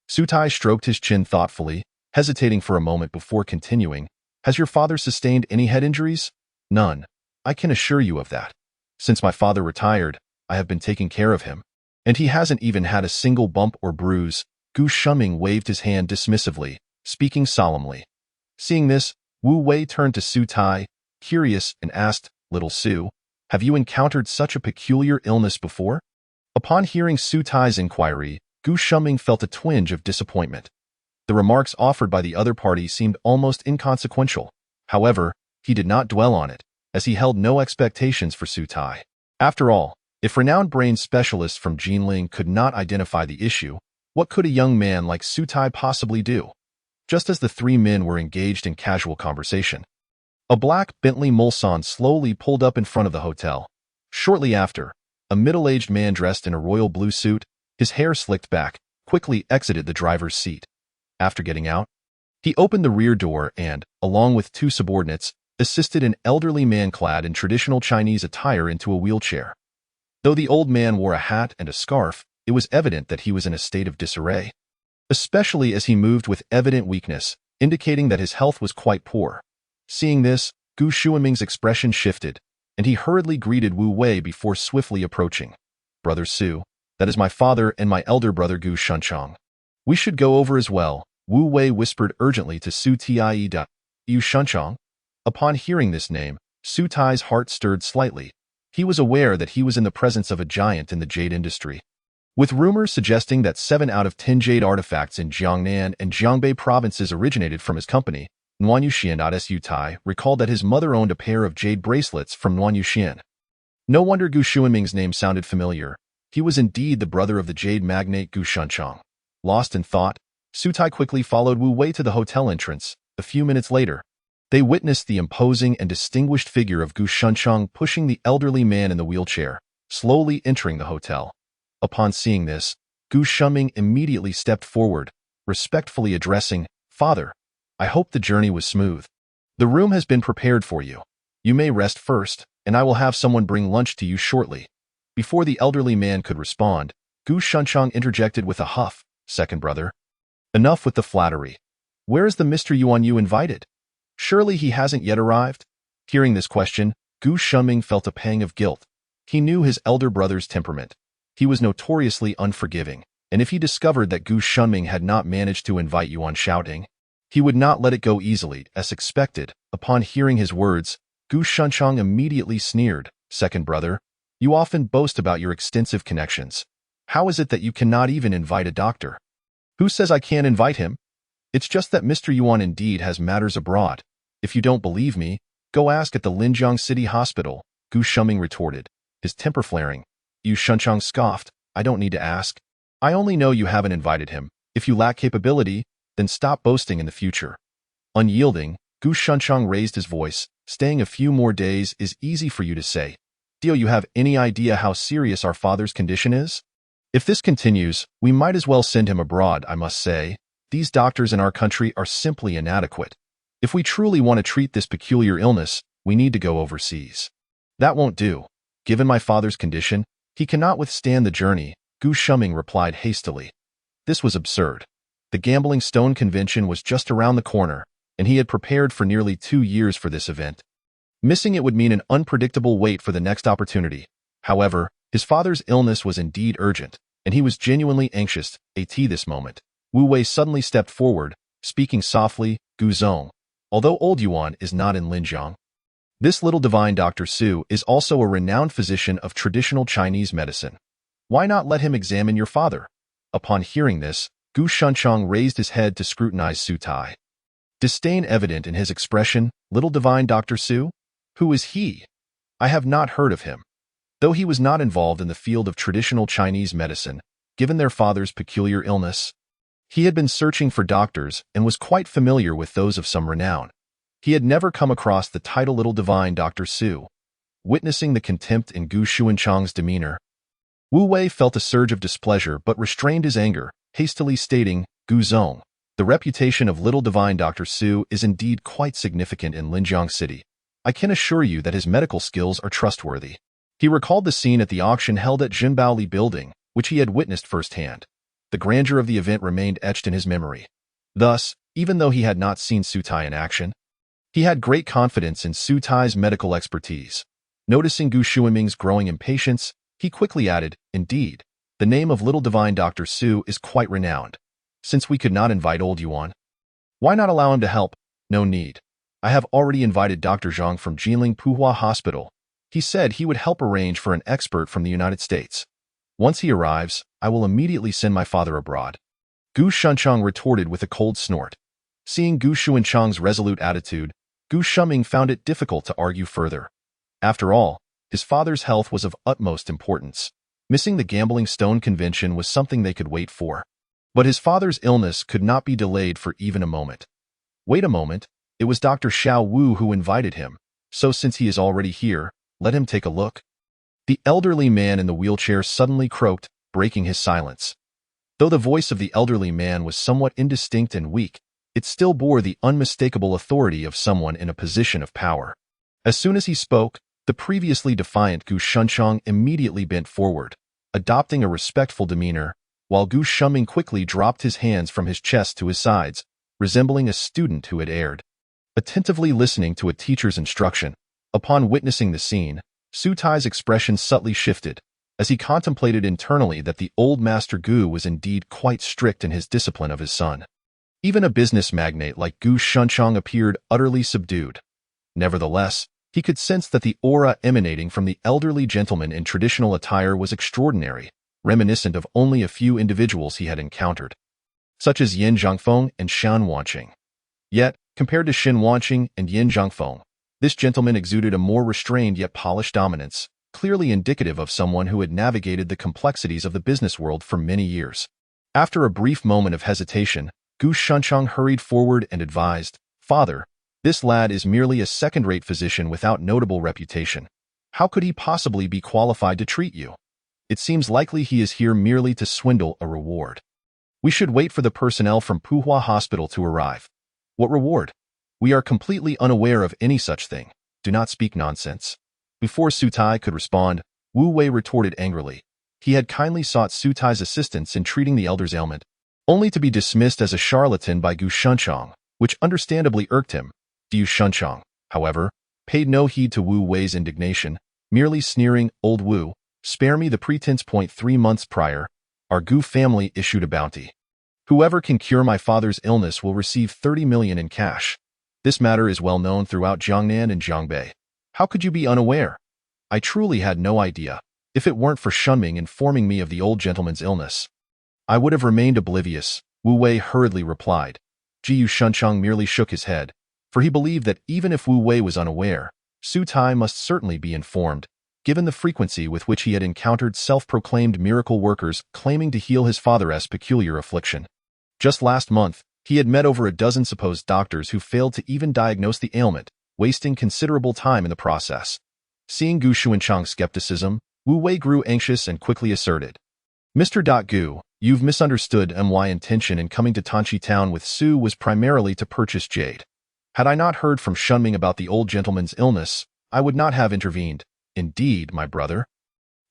Su Tai stroked his chin thoughtfully, hesitating for a moment before continuing. Has your father sustained any head injuries? None. I can assure you of that. Since my father retired, I have been taking care of him, and he hasn't even had a single bump or bruise. Gu Shuming waved his hand dismissively, speaking solemnly. Seeing this, Wu Wei turned to Su Tai, curious, and asked, Little Su, have you encountered such a peculiar illness before? Upon hearing Su Tai's inquiry, Gu Shuming felt a twinge of disappointment. The remarks offered by the other party seemed almost inconsequential. However, he did not dwell on it, as he held no expectations for Su Tai. After all, if renowned brain specialists from Jinling could not identify the issue, what could a young man like Su Tai possibly do? Just as the three men were engaged in casual conversation, a black Bentley Mulsanne slowly pulled up in front of the hotel. Shortly after, a middle-aged man dressed in a royal blue suit, his hair slicked back, quickly exited the driver's seat. After getting out, he opened the rear door and, along with two subordinates, assisted an elderly man clad in traditional Chinese attire into a wheelchair. Though the old man wore a hat and a scarf, it was evident that he was in a state of disarray, especially as he moved with evident weakness, indicating that his health was quite poor. Seeing this, Gu Shuming's expression shifted, and he hurriedly greeted Wu Wei before swiftly approaching. Brother Su, that is my father and my elder brother Gu Shunchang. We should go over as well, Wu Wei whispered urgently to Su Tie. Yu Shunchang? Upon hearing this name, Su Tai's heart stirred slightly. He was aware that he was in the presence of a giant in the jade industry, with rumors suggesting that 7 out of 10 jade artifacts in Jiangnan and Jiangbei provinces originated from his company. Nuanyuxian. Su Tai recalled that his mother owned a pair of jade bracelets from Nuanyuxian. No wonder Gu Shuming's name sounded familiar. He was indeed the brother of the jade magnate Gu Shunchang. Lost in thought, Su Tai quickly followed Wu Wei to the hotel entrance. A few minutes later, they witnessed the imposing and distinguished figure of Gu Shunchang pushing the elderly man in the wheelchair, slowly entering the hotel. Upon seeing this, Gu Shuming immediately stepped forward, respectfully addressing, Father, I hope the journey was smooth. The room has been prepared for you. You may rest first, and I will have someone bring lunch to you shortly. Before the elderly man could respond, Gu Shunchang interjected with a huff, Second brother. Enough with the flattery. Where is the Mr. Yuan you invited? Surely he hasn't yet arrived? Hearing this question, Gu Shuming felt a pang of guilt. He knew his elder brother's temperament. He was notoriously unforgiving, and if he discovered that Gu Shunming had not managed to invite you on shouting, he would not let it go easily, as expected. Upon hearing his words, Gu Shunchang immediately sneered. Second brother, you often boast about your extensive connections. How is it that you cannot even invite a doctor? Who says I can't invite him? It's just that Mr. Yuan indeed has matters abroad. If you don't believe me, go ask at the Linjiang City Hospital, Gu Shuming retorted, his temper flaring. Yu Shunchang scoffed. I don't need to ask. I only know you haven't invited him. If you lack capability, then stop boasting in the future. Unyielding, Gu Shunchang raised his voice. Staying a few more days is easy for you to say. Do you have any idea how serious our father's condition is? If this continues, we might as well send him abroad, I must say. These doctors in our country are simply inadequate. If we truly want to treat this peculiar illness, we need to go overseas. That won't do. Given my father's condition, he cannot withstand the journey, Gu Shuming replied hastily. This was absurd. The Gambling Stone Convention was just around the corner, and he had prepared for nearly 2 years for this event. Missing it would mean an unpredictable wait for the next opportunity. However, his father's illness was indeed urgent, and he was genuinely anxious at this moment. Wu Wei suddenly stepped forward, speaking softly, Gu Zong. Although old Yuan is not in Linjiang, this little divine Dr. Su is also a renowned physician of traditional Chinese medicine. Why not let him examine your father? Upon hearing this, Gu Shunchang raised his head to scrutinize Su Tai. Disdain evident in his expression, little divine Dr. Su? Who is he? I have not heard of him. Though he was not involved in the field of traditional Chinese medicine, given their father's peculiar illness, he had been searching for doctors and was quite familiar with those of some renown. He had never come across the title Little Divine Dr. Su. Witnessing the contempt in Gu Xuanchang's demeanor, Wu Wei felt a surge of displeasure but restrained his anger, hastily stating, Gu Zong, the reputation of Little Divine Dr. Su is indeed quite significant in Linjiang City. I can assure you that his medical skills are trustworthy. He recalled the scene at the auction held at Jinbaoli Building, which he had witnessed firsthand. The grandeur of the event remained etched in his memory. Thus, even though he had not seen Su Tai in action, he had great confidence in Su Tai's medical expertise. Noticing Gu Xuanming's growing impatience, he quickly added, Indeed, the name of Little Divine Dr. Su is quite renowned. Since we could not invite old Yuan, why not allow him to help? No need. I have already invited Dr. Zhang from Jinling Puhua Hospital. He said he would help arrange for an expert from the United States. Once he arrives, I will immediately send my father abroad. Gu Shunchang retorted with a cold snort. Seeing Gu Xuanchang's resolute attitude, Gu Shuming found it difficult to argue further. After all, his father's health was of utmost importance. Missing the Gambling Stone Convention was something they could wait for. But his father's illness could not be delayed for even a moment. Wait a moment, it was Dr. Xiao Wu who invited him, so since he is already here, let him take a look. The elderly man in the wheelchair suddenly croaked, breaking his silence. Though the voice of the elderly man was somewhat indistinct and weak, it still bore the unmistakable authority of someone in a position of power. As soon as he spoke, the previously defiant Gu Shunchang immediately bent forward, adopting a respectful demeanor, while Gu Shuming quickly dropped his hands from his chest to his sides, resembling a student who had erred. Attentively listening to a teacher's instruction, upon witnessing the scene, Su Tai's expression subtly shifted, as he contemplated internally that the old Master Gu was indeed quite strict in his discipline of his son. Even a business magnate like Gu Shunchang appeared utterly subdued. Nevertheless, he could sense that the aura emanating from the elderly gentleman in traditional attire was extraordinary, reminiscent of only a few individuals he had encountered, such as Yin Zhangfeng and Shan Wanqing. Yet, compared to Shin Wanqing and Yin Zhangfeng, this gentleman exuded a more restrained yet polished dominance, clearly indicative of someone who had navigated the complexities of the business world for many years. After a brief moment of hesitation, Gu Shunchang hurried forward and advised, Father, this lad is merely a second-rate physician without notable reputation. How could he possibly be qualified to treat you? It seems likely he is here merely to swindle a reward. We should wait for the personnel from Puhua Hospital to arrive. What reward? We are completely unaware of any such thing. Do not speak nonsense. Before Su Tai could respond, Wu Wei retorted angrily. He had kindly sought Su Tai's assistance in treating the elder's ailment, only to be dismissed as a charlatan by Gu Shunchang, which understandably irked him. Gu Shunchang, however, paid no heed to Wu Wei's indignation, merely sneering, Old Wu, spare me the pretense. 3 months prior, our Gu family issued a bounty. Whoever can cure my father's illness will receive 30 million in cash. This matter is well known throughout Jiangnan and Jiangbei. How could you be unaware? I truly had no idea. If it weren't for Shunming informing me of the old gentleman's illness, I would have remained oblivious, Wu Wei hurriedly replied. Jiyu Shuncheng merely shook his head, for he believed that even if Wu Wei was unaware, Su Tai must certainly be informed, given the frequency with which he had encountered self-proclaimed miracle workers claiming to heal his father's peculiar affliction. Just last month, he had met over a dozen supposed doctors who failed to even diagnose the ailment, wasting considerable time in the process. Seeing Gu Xuanchang's skepticism, Wu Wei grew anxious and quickly asserted, Mr. Gu, you've misunderstood. My intention in coming to Tanchi Town with Su was primarily to purchase jade. Had I not heard from Shunming about the old gentleman's illness, I would not have intervened. Indeed, my brother.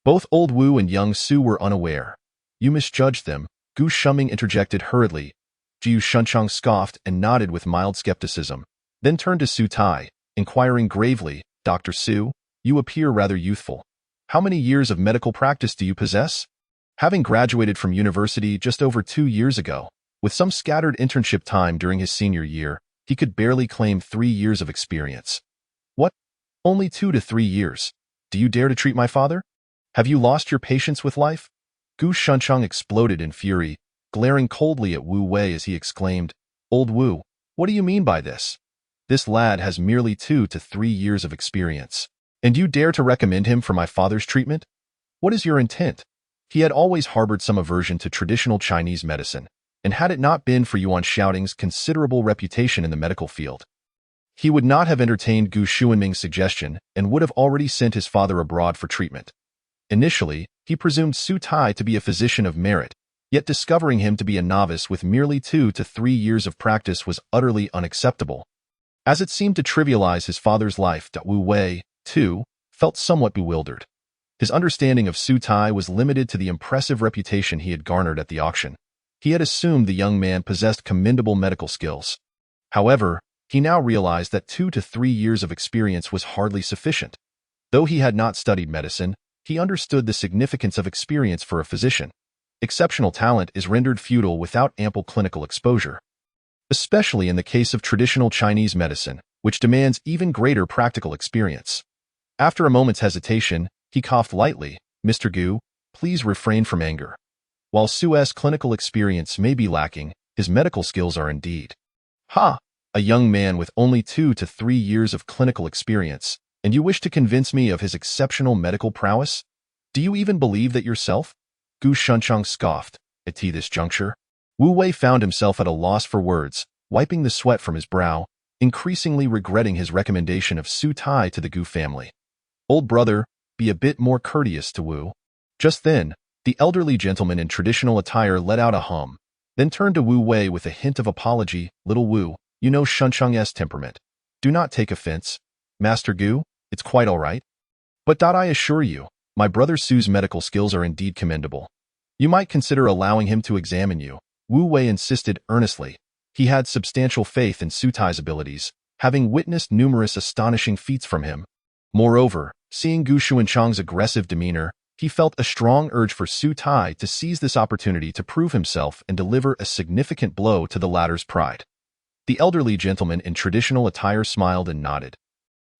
Both old Wu and young Su were unaware. You misjudged them, Gu Shunming interjected hurriedly. Jiu Shunchang scoffed and nodded with mild skepticism, then turned to Su Tai, inquiring gravely, Dr. Su, you appear rather youthful. How many years of medical practice do you possess? Having graduated from university just over 2 years ago, with some scattered internship time during his senior year, he could barely claim 3 years of experience. What? Only 2 to 3 years? Do you dare to treat my father? Have you lost your patience with life? Gu Shuncheng exploded in fury, glaring coldly at Wu Wei as he exclaimed, Old Wu, what do you mean by this? This lad has merely 2 to 3 years of experience. And you dare to recommend him for my father's treatment? What is your intent? He had always harbored some aversion to traditional Chinese medicine, and had it not been for Yuan Xiaoting's considerable reputation in the medical field, he would not have entertained Gu Xuanming's suggestion and would have already sent his father abroad for treatment. Initially, he presumed Su Tai to be a physician of merit, yet discovering him to be a novice with merely 2 to 3 years of practice was utterly unacceptable. As it seemed to trivialize his father's life, Wu Wei, too, felt somewhat bewildered. His understanding of Su Tai was limited to the impressive reputation he had garnered at the auction. He had assumed the young man possessed commendable medical skills. However, he now realized that 2 to 3 years of experience was hardly sufficient. Though he had not studied medicine, he understood the significance of experience for a physician. Exceptional talent is rendered futile without ample clinical exposure, especially in the case of traditional Chinese medicine, which demands even greater practical experience. After a moment's hesitation, he coughed lightly, Mr. Gu, please refrain from anger. While Su's clinical experience may be lacking, his medical skills are indeed. Ha! A young man with only 2 to 3 years of clinical experience, and you wish to convince me of his exceptional medical prowess? Do you even believe that yourself? Gu Shuncheng scoffed. At this juncture, Wu Wei found himself at a loss for words, wiping the sweat from his brow, increasingly regretting his recommendation of Su Tai to the Gu family. Old brother, be a bit more courteous to Wu. Just then, the elderly gentleman in traditional attire let out a hum, then turned to Wu Wei with a hint of apology. Little Wu, you know Shuncheng's temperament. Do not take offense. Master Gu, it's quite all right. But I assure you, my brother Su's medical skills are indeed commendable. You might consider allowing him to examine you. Wu Wei insisted earnestly. He had substantial faith in Su Tai's abilities, having witnessed numerous astonishing feats from him. Moreover, seeing Gu Xuanchang's aggressive demeanor, he felt a strong urge for Su Tai to seize this opportunity to prove himself and deliver a significant blow to the latter's pride. The elderly gentleman in traditional attire smiled and nodded,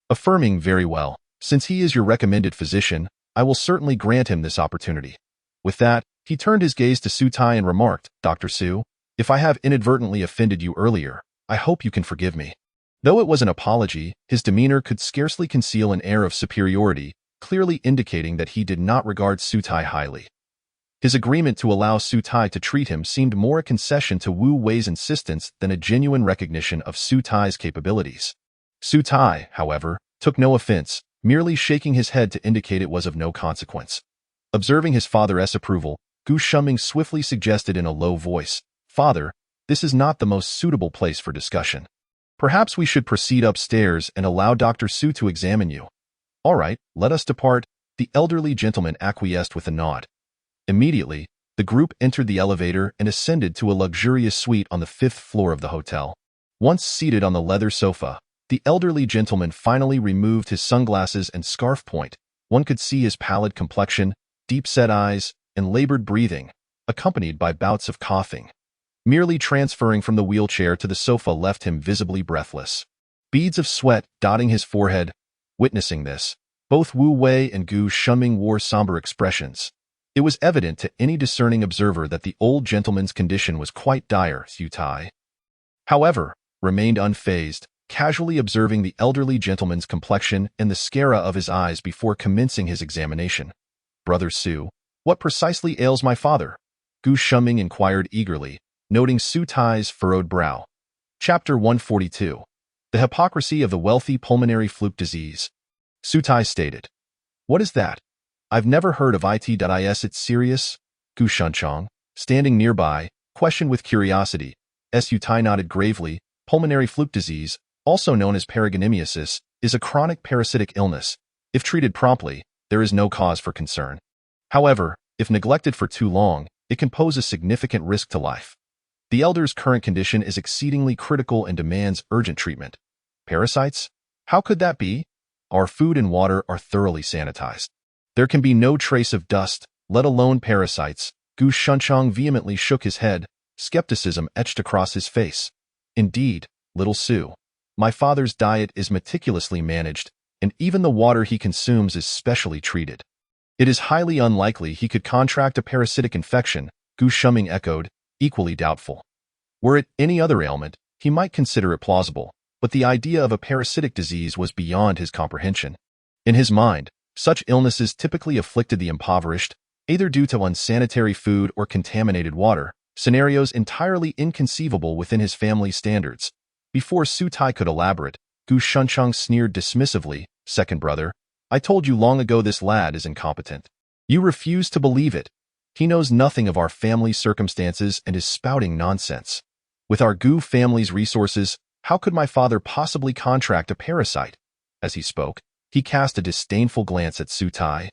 affirming, very well, since he is your recommended physician, I will certainly grant him this opportunity. With that, he turned his gaze to Su Tai and remarked, Dr. Su, if I have inadvertently offended you earlier, I hope you can forgive me. Though it was an apology, his demeanor could scarcely conceal an air of superiority, clearly indicating that he did not regard Su Tai highly. His agreement to allow Su Tai to treat him seemed more a concession to Wu Wei's insistence than a genuine recognition of Su Tai's capabilities. Su Tai, however, took no offense, merely shaking his head to indicate it was of no consequence. Observing his father's approval, Gu Shuming swiftly suggested in a low voice, Father, this is not the most suitable place for discussion. Perhaps we should proceed upstairs and allow Dr. Su to examine you. All right, let us depart. The elderly gentleman acquiesced with a nod. Immediately, the group entered the elevator and ascended to a luxurious suite on the 5th floor of the hotel. Once seated on the leather sofa, the elderly gentleman finally removed his sunglasses and scarf point. One could see his pallid complexion, deep-set eyes, and labored breathing. accompanied by bouts of coughing. Merely transferring from the wheelchair to the sofa left him visibly breathless. Beads of sweat dotting his forehead. Witnessing this, both Wu Wei and Gu Shunming wore somber expressions. It was evident to any discerning observer that the old gentleman's condition was quite dire. Su Tai, however, remained unfazed, casually observing the elderly gentleman's complexion and the sclera of his eyes before commencing his examination. "Brother Su, what precisely ails my father?" Gu Shunming inquired eagerly, noting Su Tai's furrowed brow. Chapter 142. The Hypocrisy of the Wealthy Pulmonary Fluke Disease. Su Tai stated, "What is that? I've never heard of it. It's serious?" Gu Shunchang, standing nearby, questioned with curiosity. Su Tai nodded gravely. Pulmonary fluke disease, also known as paraganimiosis, is a chronic parasitic illness. If treated promptly, there is no cause for concern. However, if neglected for too long, it can pose a significant risk to life. The elder's current condition is exceedingly critical and demands urgent treatment. Parasites? How could that be? Our food and water are thoroughly sanitized. There can be no trace of dust, let alone parasites. Gu Shunchang vehemently shook his head, skepticism etched across his face. Indeed, little Su, my father's diet is meticulously managed, and even the water he consumes is specially treated. It is highly unlikely he could contract a parasitic infection, Gu Shunming echoed, equally doubtful. Were it any other ailment, he might consider it plausible, but the idea of a parasitic disease was beyond his comprehension. In his mind, such illnesses typically afflicted the impoverished, either due to unsanitary food or contaminated water, scenarios entirely inconceivable within his family's standards. Before Su Tai could elaborate, Gu Shunchang sneered dismissively, "Second brother, I told you long ago this lad is incompetent. You refuse to believe it. He knows nothing of our family's circumstances and is spouting nonsense. With our Gu family's resources, how could my father possibly contract a parasite?" As he spoke, he cast a disdainful glance at Su Tai,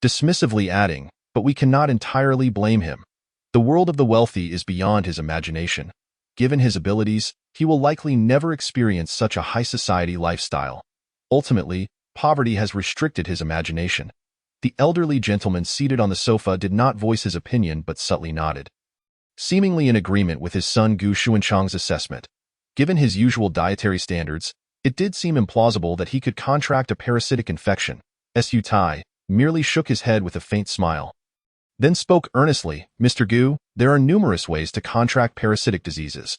dismissively adding, "But we cannot entirely blame him. The world of the wealthy is beyond his imagination. Given his abilities, he will likely never experience such a high society lifestyle. Ultimately, poverty has restricted his imagination." The elderly gentleman seated on the sofa did not voice his opinion but subtly nodded, seemingly in agreement with his son Gu Shunchang's assessment. Given his usual dietary standards, it did seem implausible that he could contract a parasitic infection. Su Tai merely shook his head with a faint smile, then spoke earnestly, "Mr. Gu, there are numerous ways to contract parasitic diseases.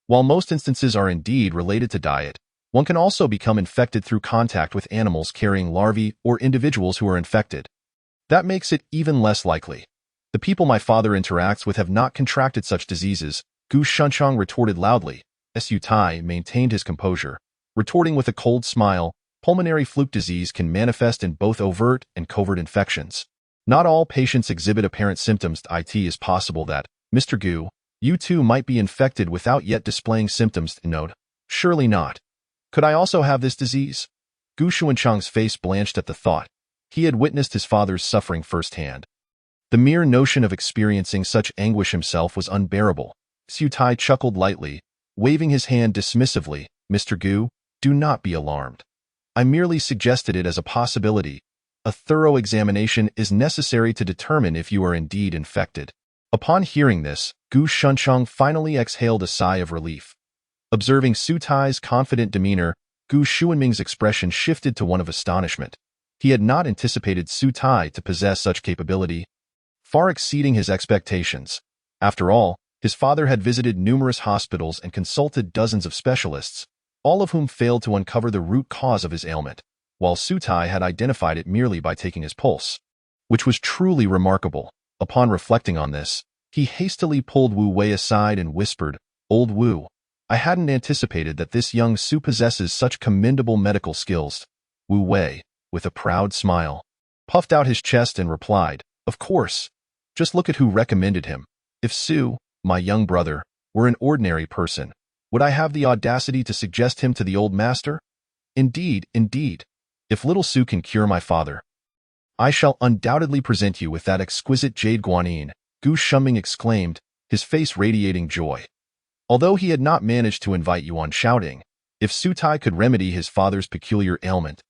While most instances are indeed related to diet, one can also become infected through contact with animals carrying larvae or individuals who are infected. That makes it even less likely. The people my father interacts with have not contracted such diseases," Gu Shunchang retorted loudly. Su Tai maintained his composure, retorting with a cold smile, "Pulmonary fluke disease can manifest in both overt and covert infections. Not all patients exhibit apparent symptoms. It is possible that, Mr. Gu, you too might be infected without yet displaying symptoms. Note, surely not. Could I also have this disease?" Gu Shunchang's face blanched at the thought. He had witnessed his father's suffering firsthand. The mere notion of experiencing such anguish himself was unbearable. Su Tai chuckled lightly, waving his hand dismissively. "Mr. Gu, do not be alarmed. I merely suggested it as a possibility. A thorough examination is necessary to determine if you are indeed infected." Upon hearing this, Gu Shunchang finally exhaled a sigh of relief. Observing Su Tai's confident demeanor, Gu Shunming's expression shifted to one of astonishment. He had not anticipated Su Tai to possess such capability, far exceeding his expectations. After all, his father had visited numerous hospitals and consulted dozens of specialists, all of whom failed to uncover the root cause of his ailment, while Su Tai had identified it merely by taking his pulse, which was truly remarkable. Upon reflecting on this, he hastily pulled Wu Wei aside and whispered, "Old Wu, I hadn't anticipated that this young Su possesses such commendable medical skills." Wu Wei, with a proud smile, puffed out his chest and replied, "Of course. Just look at who recommended him. If Su, my young brother, were an ordinary person, would I have the audacity to suggest him to the old master? Indeed, indeed. If little Su can cure my father, I shall undoubtedly present you with that exquisite jade guanine," Gu Shunming exclaimed, his face radiating joy. Although he had not managed to invite Yuan shouting, if Su Tai could remedy his father's peculiar ailment,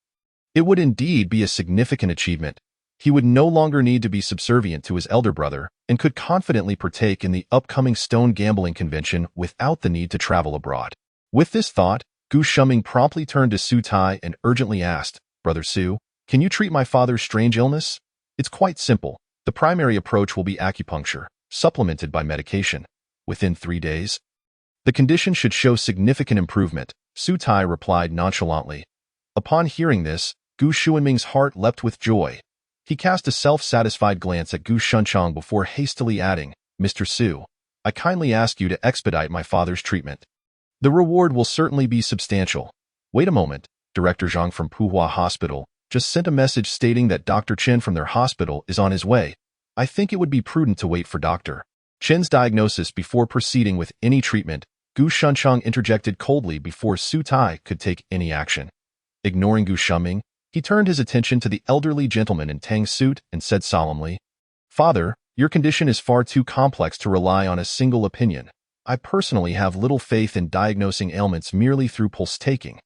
it would indeed be a significant achievement. He would no longer need to be subservient to his elder brother and could confidently partake in the upcoming stone gambling convention without the need to travel abroad. With this thought, Gu Shuming promptly turned to Su Tai and urgently asked, "Brother Su, can you treat my father's strange illness?" It's quite simple. The primary approach will be acupuncture, supplemented by medication. Within 3 days, the condition should show significant improvement, Su Tai replied nonchalantly. Upon hearing this, Gu Xuanming's heart leapt with joy. He cast a self-satisfied glance at Gu Shunchang before hastily adding, "Mr. Su, I kindly ask you to expedite my father's treatment. The reward will certainly be substantial." Wait a moment, Director Zhang from Puhua Hospital just sent a message stating that Dr. Chen from their hospital is on his way. I think it would be prudent to wait for Dr. Chen's diagnosis before proceeding with any treatment. Gu Shunchang interjected coldly before Su Tai could take any action. Ignoring Gu Shuming, he turned his attention to the elderly gentleman in Tang suit and said solemnly, "Father, your condition is far too complex to rely on a single opinion. I personally have little faith in diagnosing ailments merely through pulse taking.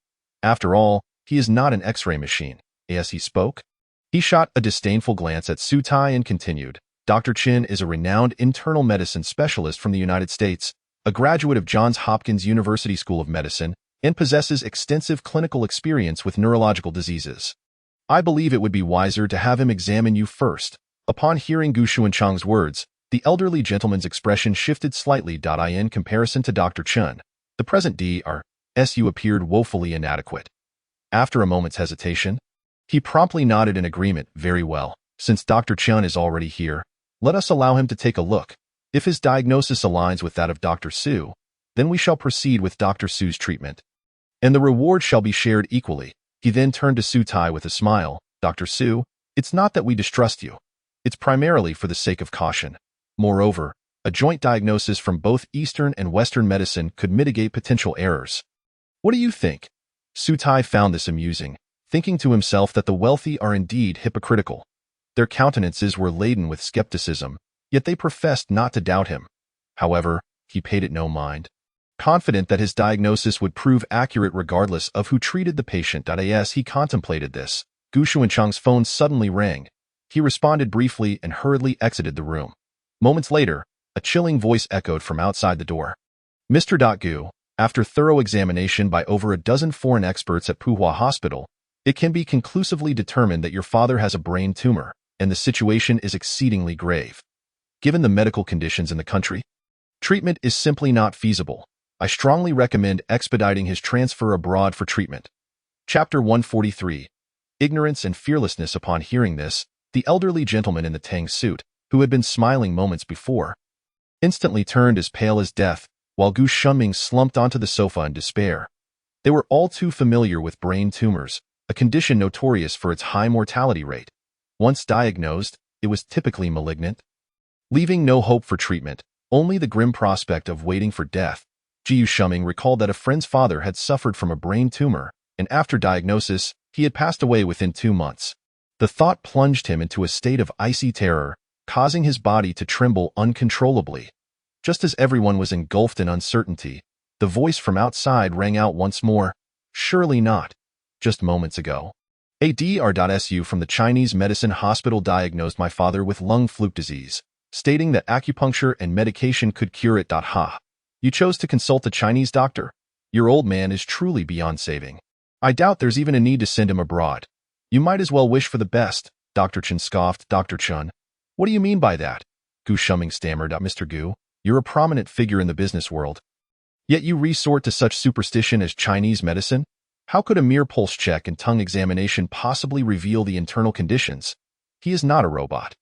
After all, he is not an X-ray machine." As he spoke, he shot a disdainful glance at Su Tai and continued, "Dr. Chen is a renowned internal medicine specialist from the United States, a graduate of Johns Hopkins University School of Medicine, and possesses extensive clinical experience with neurological diseases. I believe it would be wiser to have him examine you first." Upon hearing Gu Xuanchang's words, the elderly gentleman's expression shifted slightly. In comparison to Dr. Chen, the present Dr.'s appeared woefully inadequate. After a moment's hesitation, he promptly nodded in agreement. "Very well. Since Dr. Chen is already here, let us allow him to take a look. If his diagnosis aligns with that of Dr. Su, then we shall proceed with Dr. Su's treatment, and the reward shall be shared equally." He then turned to Su Tai with a smile. "Dr. Su, it's not that we distrust you. It's primarily for the sake of caution. Moreover, a joint diagnosis from both Eastern and Western medicine could mitigate potential errors. What do you think?" Su Tai found this amusing, thinking to himself that the wealthy are indeed hypocritical. Their countenances were laden with skepticism, yet they professed not to doubt him. However, he paid it no mind, confident that his diagnosis would prove accurate regardless of who treated the patient. As he contemplated this, Gu Xuanchang's phone suddenly rang. He responded briefly and hurriedly exited the room. Moments later, a chilling voice echoed from outside the door. "Mr. Gu, after thorough examination by over a dozen foreign experts at Puhua Hospital, it can be conclusively determined that your father has a brain tumor, and the situation is exceedingly grave. Given the medical conditions in the country, treatment is simply not feasible. I strongly recommend expediting his transfer abroad for treatment." Chapter 143. Ignorance and Fearlessness. Upon hearing this, the elderly gentleman in the Tang suit, who had been smiling moments before, instantly turned as pale as death, while Gu Shuming slumped onto the sofa in despair. They were all too familiar with brain tumors, a condition notorious for its high mortality rate. Once diagnosed, it was typically malignant, leaving no hope for treatment, only the grim prospect of waiting for death. Gu Shuming recalled that a friend's father had suffered from a brain tumor, and after diagnosis, he had passed away within 2 months. The thought plunged him into a state of icy terror, causing his body to tremble uncontrollably. Just as everyone was engulfed in uncertainty, the voice from outside rang out once more, "Surely not. Just moments ago, a Dr.Su from the Chinese Medicine Hospital diagnosed my father with lung fluke disease, stating that acupuncture and medication could cure it. Ha. You chose to consult a Chinese doctor? Your old man is truly beyond saving. I doubt there's even a need to send him abroad. You might as well wish for the best." Dr. Chen scoffed. "Dr. Chen, what do you mean by that?" Gu Shuming stammered. "Mr. Gu, you're a prominent figure in the business world, yet you resort to such superstition as Chinese medicine? How could a mere pulse check and tongue examination possibly reveal the internal conditions? He is not a robot.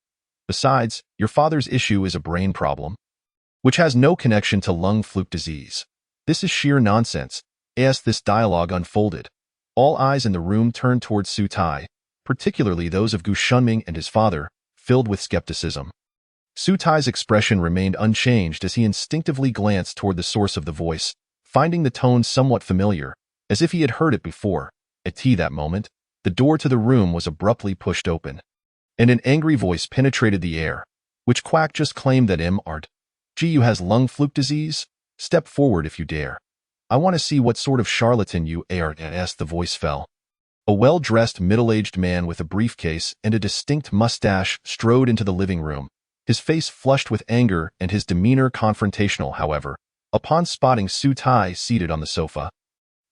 Besides, your father's issue is a brain problem, which has no connection to lung fluke disease. This is sheer nonsense." As this dialogue unfolded, all eyes in the room turned towards Su Tai, particularly those of Gu Shuming and his father, filled with skepticism. Su Tai's expression remained unchanged as he instinctively glanced toward the source of the voice, finding the tone somewhat familiar, as if he had heard it before. At that moment, the door to the room was abruptly pushed open, and an angry voice penetrated the air, which Quack just claimed that Gu has lung fluke disease? Step forward if you dare. I want to see what sort of charlatan you are. As the voice fell, A well-dressed middle-aged man with a briefcase and a distinct mustache strode into the living room, his face flushed with anger and his demeanor confrontational. However, upon spotting Su Tai seated on the sofa,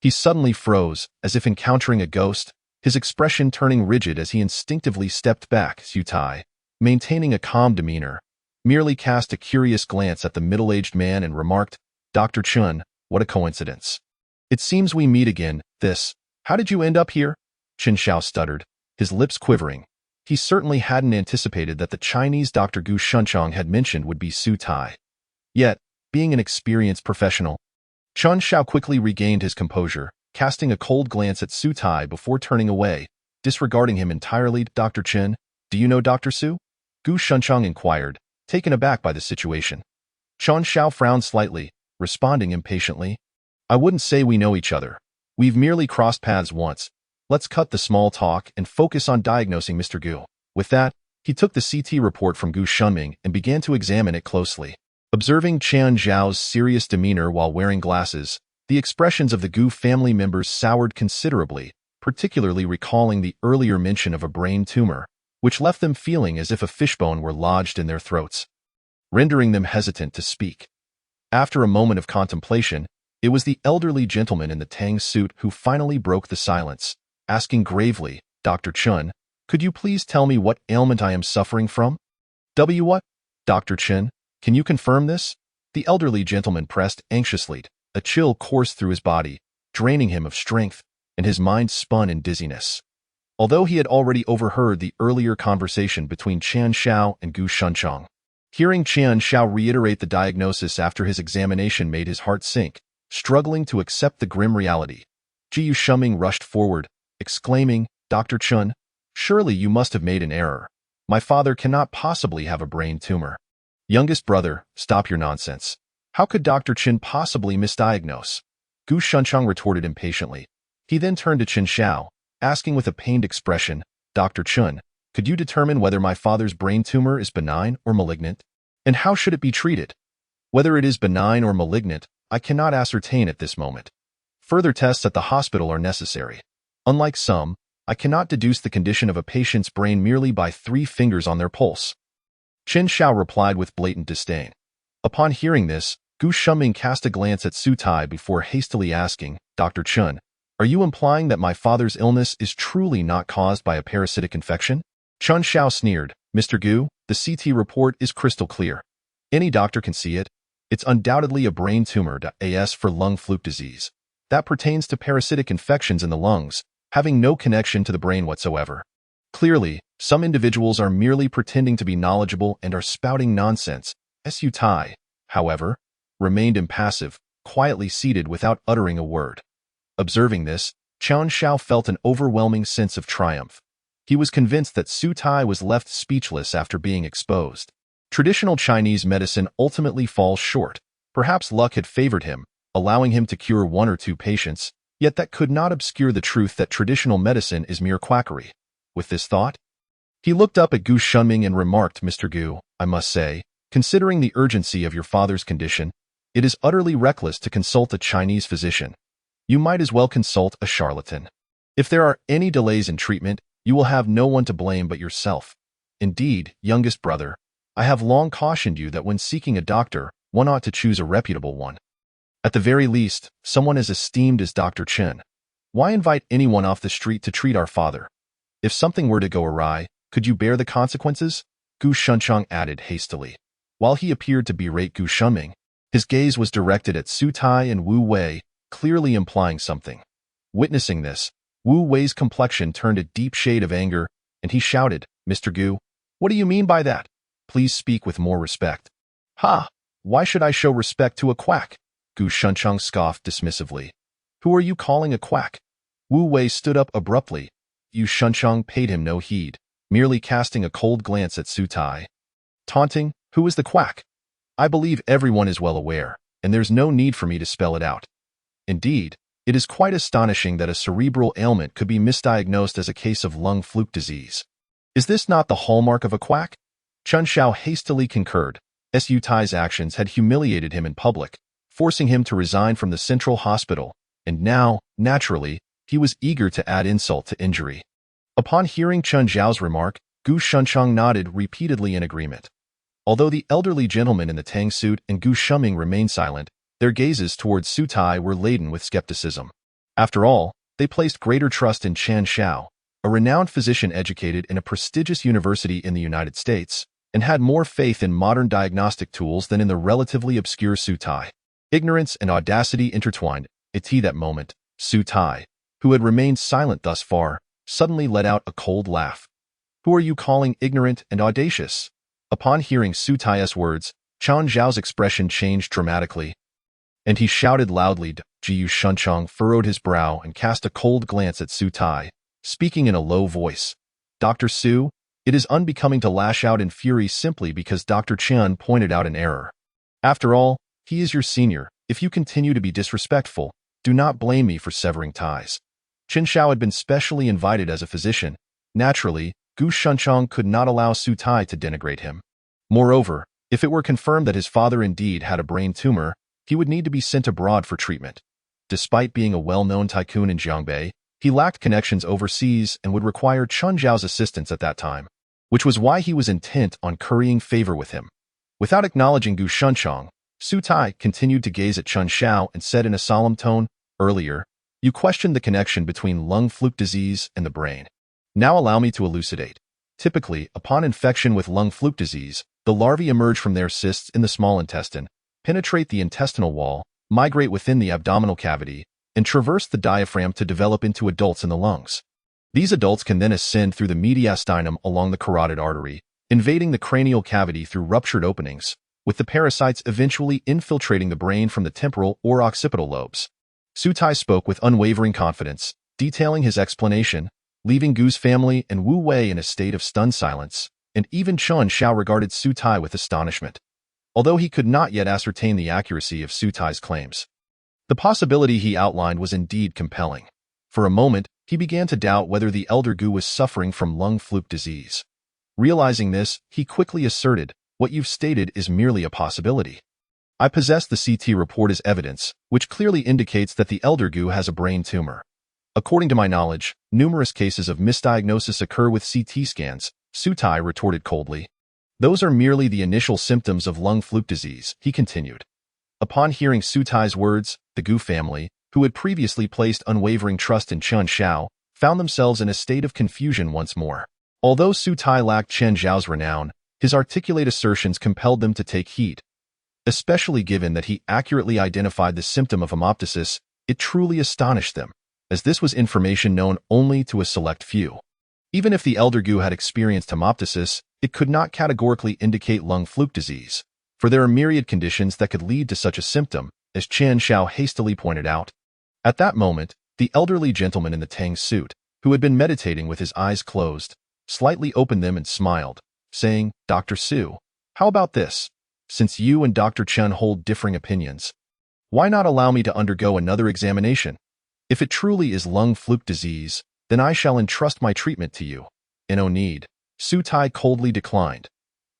he suddenly froze, as if encountering a ghost, his expression turning rigid as he instinctively stepped back. Su Tai, maintaining a calm demeanor, merely cast a curious glance at the middle-aged man and remarked, "Dr. Chun, what a coincidence. It seems we meet again. How did you end up here?" Chen Xiao stuttered, his lips quivering. He certainly hadn't anticipated that the Chinese Dr. Gu Shunchong had mentioned would be Su Tai. Yet, being an experienced professional, Chen Xiao quickly regained his composure, casting a cold glance at Su Tai before turning away, disregarding him entirely. "Dr. Chen, do you know Dr. Su?" Gu Shunchong inquired, taken aback by the situation. Chen Xiao frowned slightly, responding impatiently, "I wouldn't say we know each other. We've merely crossed paths once. Let's cut the small talk and focus on diagnosing Mr. Gu." With that, he took the CT report from Gu Shunming and began to examine it closely. Observing Qian Zhao's serious demeanor while wearing glasses, the expressions of the Gu family members soured considerably, particularly recalling the earlier mention of a brain tumor, which left them feeling as if a fishbone were lodged in their throats, rendering them hesitant to speak. After a moment of contemplation, it was the elderly gentleman in the tang suit who finally broke the silence, asking gravely, "Dr. Chun, could you please tell me what ailment I am suffering from?" What? Dr. Chen, can you confirm this?" The elderly gentleman pressed anxiously. A chill coursed through his body, draining him of strength, and his mind spun in dizziness. Although he had already overheard the earlier conversation between Qian Xiao and Gu Shunchong, hearing Qian Xiao reiterate the diagnosis after his examination made his heart sink, struggling to accept the grim reality. Jiu Shuming rushed forward, exclaiming, "Dr. Chun, surely you must have made an error. My father cannot possibly have a brain tumor." "Youngest brother, stop your nonsense. How could Dr. Chen possibly misdiagnose?" Gu Shunchong retorted impatiently. He then turned to Chen Xiao, asking with a pained expression, "Dr. Chun, could you determine whether my father's brain tumor is benign or malignant? And how should it be treated?" "Whether it is benign or malignant, I cannot ascertain at this moment. Further tests at the hospital are necessary. Unlike some, I cannot deduce the condition of a patient's brain merely by 3 fingers on their pulse." Chen Xiao replied with blatant disdain. Upon hearing this, Gu Shuming cast a glance at Su Tai before hastily asking, "Dr. Chun, are you implying that my father's illness is truly not caused by a parasitic infection?" Chen Xiao sneered, "Mr. Gu, the CT report is crystal clear. Any doctor can see it. It's undoubtedly a brain tumor. As for lung fluke disease, that pertains to parasitic infections in the lungs, having no connection to the brain whatsoever. Clearly, some individuals are merely pretending to be knowledgeable and are spouting nonsense." Su Tai, however, remained impassive, quietly seated without uttering a word. Observing this, Chen Xiao felt an overwhelming sense of triumph. He was convinced that Su Tai was left speechless after being exposed. Traditional Chinese medicine ultimately falls short. Perhaps luck had favored him, allowing him to cure 1 or 2 patients, yet that could not obscure the truth that traditional medicine is mere quackery. With this thought, he looked up at Gu Shunming and remarked, "Mr. Gu, I must say, considering the urgency of your father's condition, it is utterly reckless to consult a Chinese physician. You might as well consult a charlatan. If there are any delays in treatment, you will have no one to blame but yourself. Indeed, youngest brother, I have long cautioned you that when seeking a doctor, one ought to choose a reputable one. At the very least, someone as esteemed as Dr. Chen. Why invite anyone off the street to treat our father? If something were to go awry, could you bear the consequences?" Gu Shunchong added hastily. While he appeared to berate Gu Shunming, his gaze was directed at Su Tai and Wu Wei, clearly implying something. Witnessing this, Wu Wei's complexion turned a deep shade of anger, and he shouted, "Mr. Gu, what do you mean by that? Please speak with more respect." "Ha! Why should I show respect to a quack?" Gu Shunchong scoffed dismissively. "Who are you calling a quack?" Wu Wei stood up abruptly. Gu Shunchong paid him no heed, merely casting a cold glance at Su Tai. Taunting, "Who is the quack? I believe everyone is well aware, and there's no need for me to spell it out. Indeed, it is quite astonishing that a cerebral ailment could be misdiagnosed as a case of lung fluke disease. Is this not the hallmark of a quack?" Chen Xiao hastily concurred. Su Tai's actions had humiliated him in public, forcing him to resign from the central hospital, and now, naturally, he was eager to add insult to injury. Upon hearing Chen Zhao's remark, Gu Shuncheng nodded repeatedly in agreement. Although the elderly gentleman in the tang suit and Gu Shuming remained silent, their gazes towards Su Tai were laden with skepticism. After all, they placed greater trust in Chen Xiao, a renowned physician educated in a prestigious university in the United States, and had more faith in modern diagnostic tools than in the relatively obscure Su Tai. Ignorance and audacity intertwined. At that moment, Su Tai, who had remained silent thus far, suddenly let out a cold laugh. "Who are you calling ignorant and audacious?" Upon hearing Su Tai's words, Chen Zhao's expression changed dramatically, and he shouted loudly. Jiu Shuncheng furrowed his brow and cast a cold glance at Su Tai, speaking in a low voice. "Dr. Su, it is unbecoming to lash out in fury simply because Dr. Chen pointed out an error. After all, he is your senior. If you continue to be disrespectful, do not blame me for severing ties." Chen Xiao had been specially invited as a physician. Naturally, Gu Shuncheng could not allow Su Tai to denigrate him. Moreover, if it were confirmed that his father indeed had a brain tumor, he would need to be sent abroad for treatment. Despite being a well-known tycoon in Jiangbei, he lacked connections overseas and would require Chen Zhao's assistance at that time, which was why he was intent on currying favor with him. Without acknowledging Gu Shuncheng, Su Tai continued to gaze at Chen Xiao and said in a solemn tone, "Earlier, you questioned the connection between lung fluke disease and the brain. Now allow me to elucidate. Typically, upon infection with lung fluke disease, the larvae emerge from their cysts in the small intestine, penetrate the intestinal wall, migrate within the abdominal cavity, and traverse the diaphragm to develop into adults in the lungs. These adults can then ascend through the mediastinum along the carotid artery, invading the cranial cavity through ruptured openings, with the parasites eventually infiltrating the brain from the temporal or occipital lobes." Su Tai spoke with unwavering confidence, detailing his explanation, leaving Gu's family and Wu Wei in a state of stunned silence, and even Chen Xiao regarded Su Tai with astonishment, although he could not yet ascertain the accuracy of Su Tai's claims. The possibility he outlined was indeed compelling. For a moment, he began to doubt whether the elder Gu was suffering from lung fluke disease. Realizing this, he quickly asserted, "What you've stated is merely a possibility. I possess the CT report as evidence, which clearly indicates that the elder Gu has a brain tumor. According to my knowledge, numerous cases of misdiagnosis occur with CT scans," Su Tai retorted coldly. "Those are merely the initial symptoms of lung fluke disease," he continued. Upon hearing Su Tai's words, the Gu family, who had previously placed unwavering trust in Chen Xiao, found themselves in a state of confusion once more. Although Su Tai lacked Chen Zhao's renown, his articulate assertions compelled them to take heed. Especially given that he accurately identified the symptom of hemoptysis, it truly astonished them, as this was information known only to a select few. Even if the elder Gu had experienced hemoptysis, it could not categorically indicate lung fluke disease, for there are myriad conditions that could lead to such a symptom, as Chen Xiao hastily pointed out. At that moment, the elderly gentleman in the tang suit, who had been meditating with his eyes closed, slightly opened them and smiled, saying, "Dr. Su, how about this? Since you and Dr. Chen hold differing opinions, why not allow me to undergo another examination? If it truly is lung fluke disease, then I shall entrust my treatment to you." "No need," Su Tai coldly declined.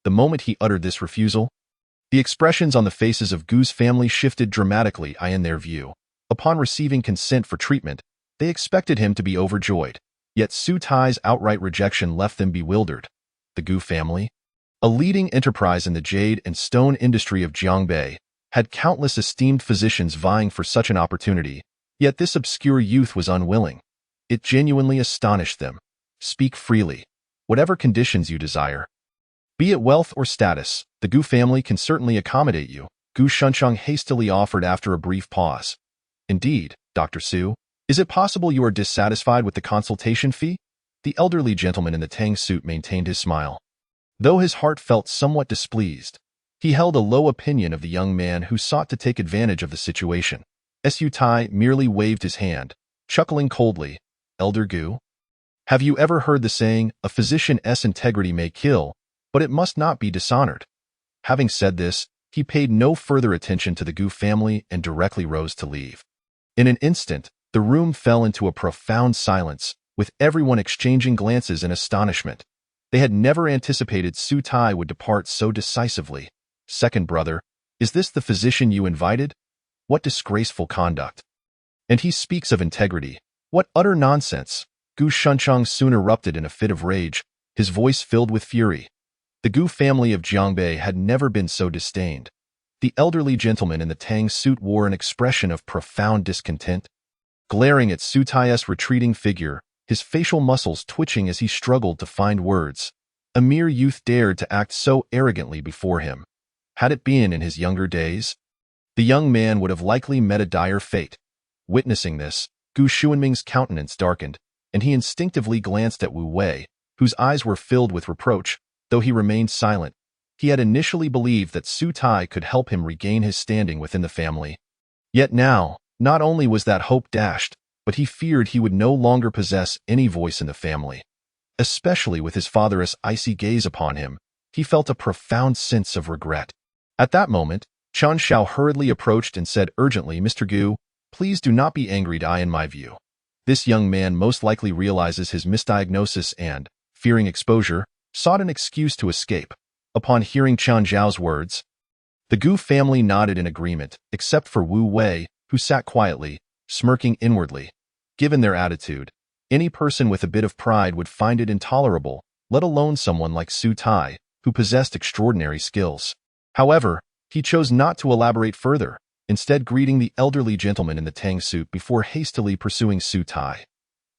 The moment he uttered this refusal, the expressions on the faces of Gu's family shifted dramatically. In their view, upon receiving consent for treatment, they expected him to be overjoyed. Yet Su Tai's outright rejection left them bewildered. The Gu family, a leading enterprise in the jade and stone industry of Jiangbei, had countless esteemed physicians vying for such an opportunity, yet this obscure youth was unwilling. It genuinely astonished them. "Speak freely. Whatever conditions you desire. Be it wealth or status, the Gu family can certainly accommodate you," Gu Shuncheng hastily offered after a brief pause. "Indeed, Dr. Su, is it possible you are dissatisfied with the consultation fee?" The elderly gentleman in the tang suit maintained his smile. Though his heart felt somewhat displeased, he held a low opinion of the young man who sought to take advantage of the situation. Su Tai merely waved his hand, chuckling coldly. "Elder Gu, have you ever heard the saying, 'A physician's integrity may kill, but it must not be dishonored'?" Having said this, he paid no further attention to the Gu family and directly rose to leave. In an instant, the room fell into a profound silence, with everyone exchanging glances in astonishment. They had never anticipated Su Tai would depart so decisively. "Second brother, is this the physician you invited? What disgraceful conduct! And he speaks of integrity. What utter nonsense! Gu Shunchang soon erupted in a fit of rage, his voice filled with fury. The Gu family of Jiangbei had never been so disdained. The elderly gentleman in the Tang suit wore an expression of profound discontent, glaring at Su Tai's retreating figure, his facial muscles twitching as he struggled to find words. A mere youth dared to act so arrogantly before him. Had it been in his younger days, the young man would have likely met a dire fate. Witnessing this, Gu Xuanming's countenance darkened, and he instinctively glanced at Wu Wei, whose eyes were filled with reproach, though he remained silent. He had initially believed that Su Tai could help him regain his standing within the family. Yet now, not only was that hope dashed, but he feared he would no longer possess any voice in the family. Especially with his father's icy gaze upon him, he felt a profound sense of regret. At that moment, Chen Xiao hurriedly approached and said urgently, "Mr. Gu, please do not be angry. In my view, this young man most likely realizes his misdiagnosis and, fearing exposure, sought an excuse to escape." Upon hearing Chen Xiao's words, the Gu family nodded in agreement, except for Wu Wei, who sat quietly, smirking inwardly. Given their attitude, any person with a bit of pride would find it intolerable, let alone someone like Su Tai, who possessed extraordinary skills. However, he chose not to elaborate further, instead greeting the elderly gentleman in the Tang suit before hastily pursuing Su Tai.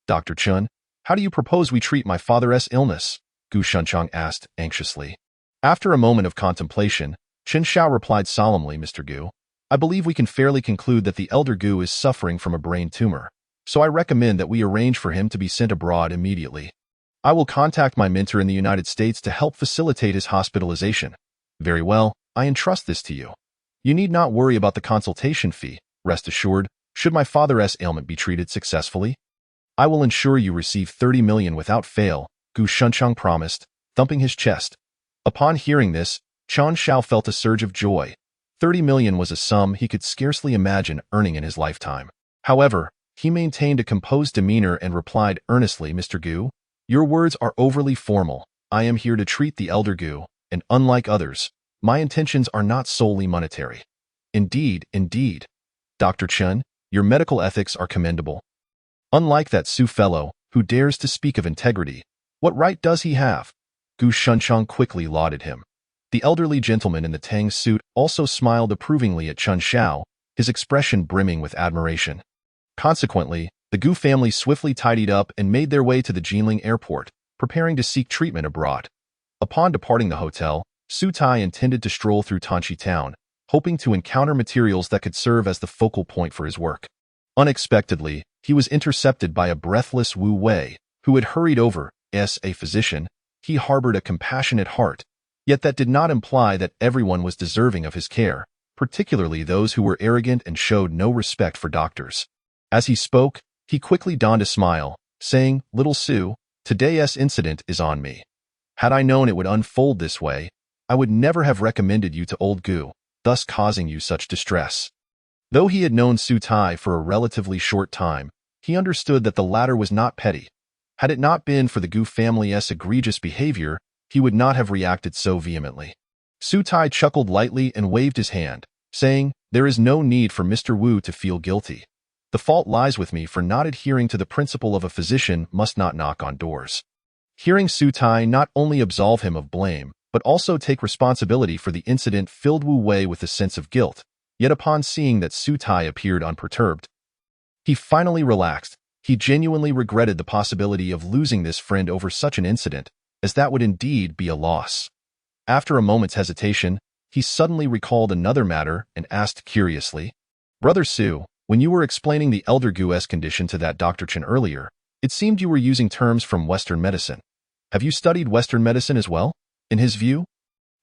"Dr. Chen, how do you propose we treat my father's illness?" Gu Shunchang asked anxiously. After a moment of contemplation, Chen Xiao replied solemnly, "Mr. Gu, I believe we can fairly conclude that the elder Gu is suffering from a brain tumor, so I recommend that we arrange for him to be sent abroad immediately. I will contact my mentor in the United States to help facilitate his hospitalization." "Very well, I entrust this to you. You need not worry about the consultation fee. Rest assured, should my father's ailment be treated successfully, I will ensure you receive 30 million without fail," Gu Shunchang promised, thumping his chest. Upon hearing this, Chen Xiao felt a surge of joy. 30 million was a sum he could scarcely imagine earning in his lifetime. However, he maintained a composed demeanor and replied earnestly, "Mr. Gu, your words are overly formal. I am here to treat the elder Gu, and unlike others, my intentions are not solely monetary." Indeed, Dr. Chen, your medical ethics are commendable. Unlike that Su fellow, who dares to speak of integrity, what right does he have?" Gu Shunchang quickly lauded him. The elderly gentleman in the Tang suit also smiled approvingly at Chen Xiao, his expression brimming with admiration. Consequently, the Gu family swiftly tidied up and made their way to the Jinling airport, preparing to seek treatment abroad. Upon departing the hotel, Su Tai intended to stroll through Tanchi town, hoping to encounter materials that could serve as the focal point for his work. Unexpectedly, he was intercepted by a breathless Wu Wei, who had hurried over. As a physician, he harbored a compassionate heart, yet that did not imply that everyone was deserving of his care, particularly those who were arrogant and showed no respect for doctors. As he spoke, he quickly donned a smile, saying, "Little Su, today's incident is on me. Had I known it would unfold this way, I would never have recommended you to old Gu, thus causing you such distress." Though he had known Su Tai for a relatively short time, he understood that the latter was not petty. Had it not been for the Gu family's egregious behavior, he would not have reacted so vehemently. Su Tai chuckled lightly and waved his hand, saying, "There is no need for Mr. Wu to feel guilty. The fault lies with me for not adhering to the principle of a physician must not knock on doors." Hearing Su Tai not only absolve him of blame, but also take responsibility for the incident filled Wu Wei with a sense of guilt. Yet upon seeing that Su Tai appeared unperturbed, he finally relaxed. He genuinely regretted the possibility of losing this friend over such an incident, as that would indeed be a loss. After a moment's hesitation, he suddenly recalled another matter and asked curiously, "Brother Su, when you were explaining the elder Gu's condition to that Dr. Chen earlier, it seemed you were using terms from Western medicine. Have you studied Western medicine as well?" In his view,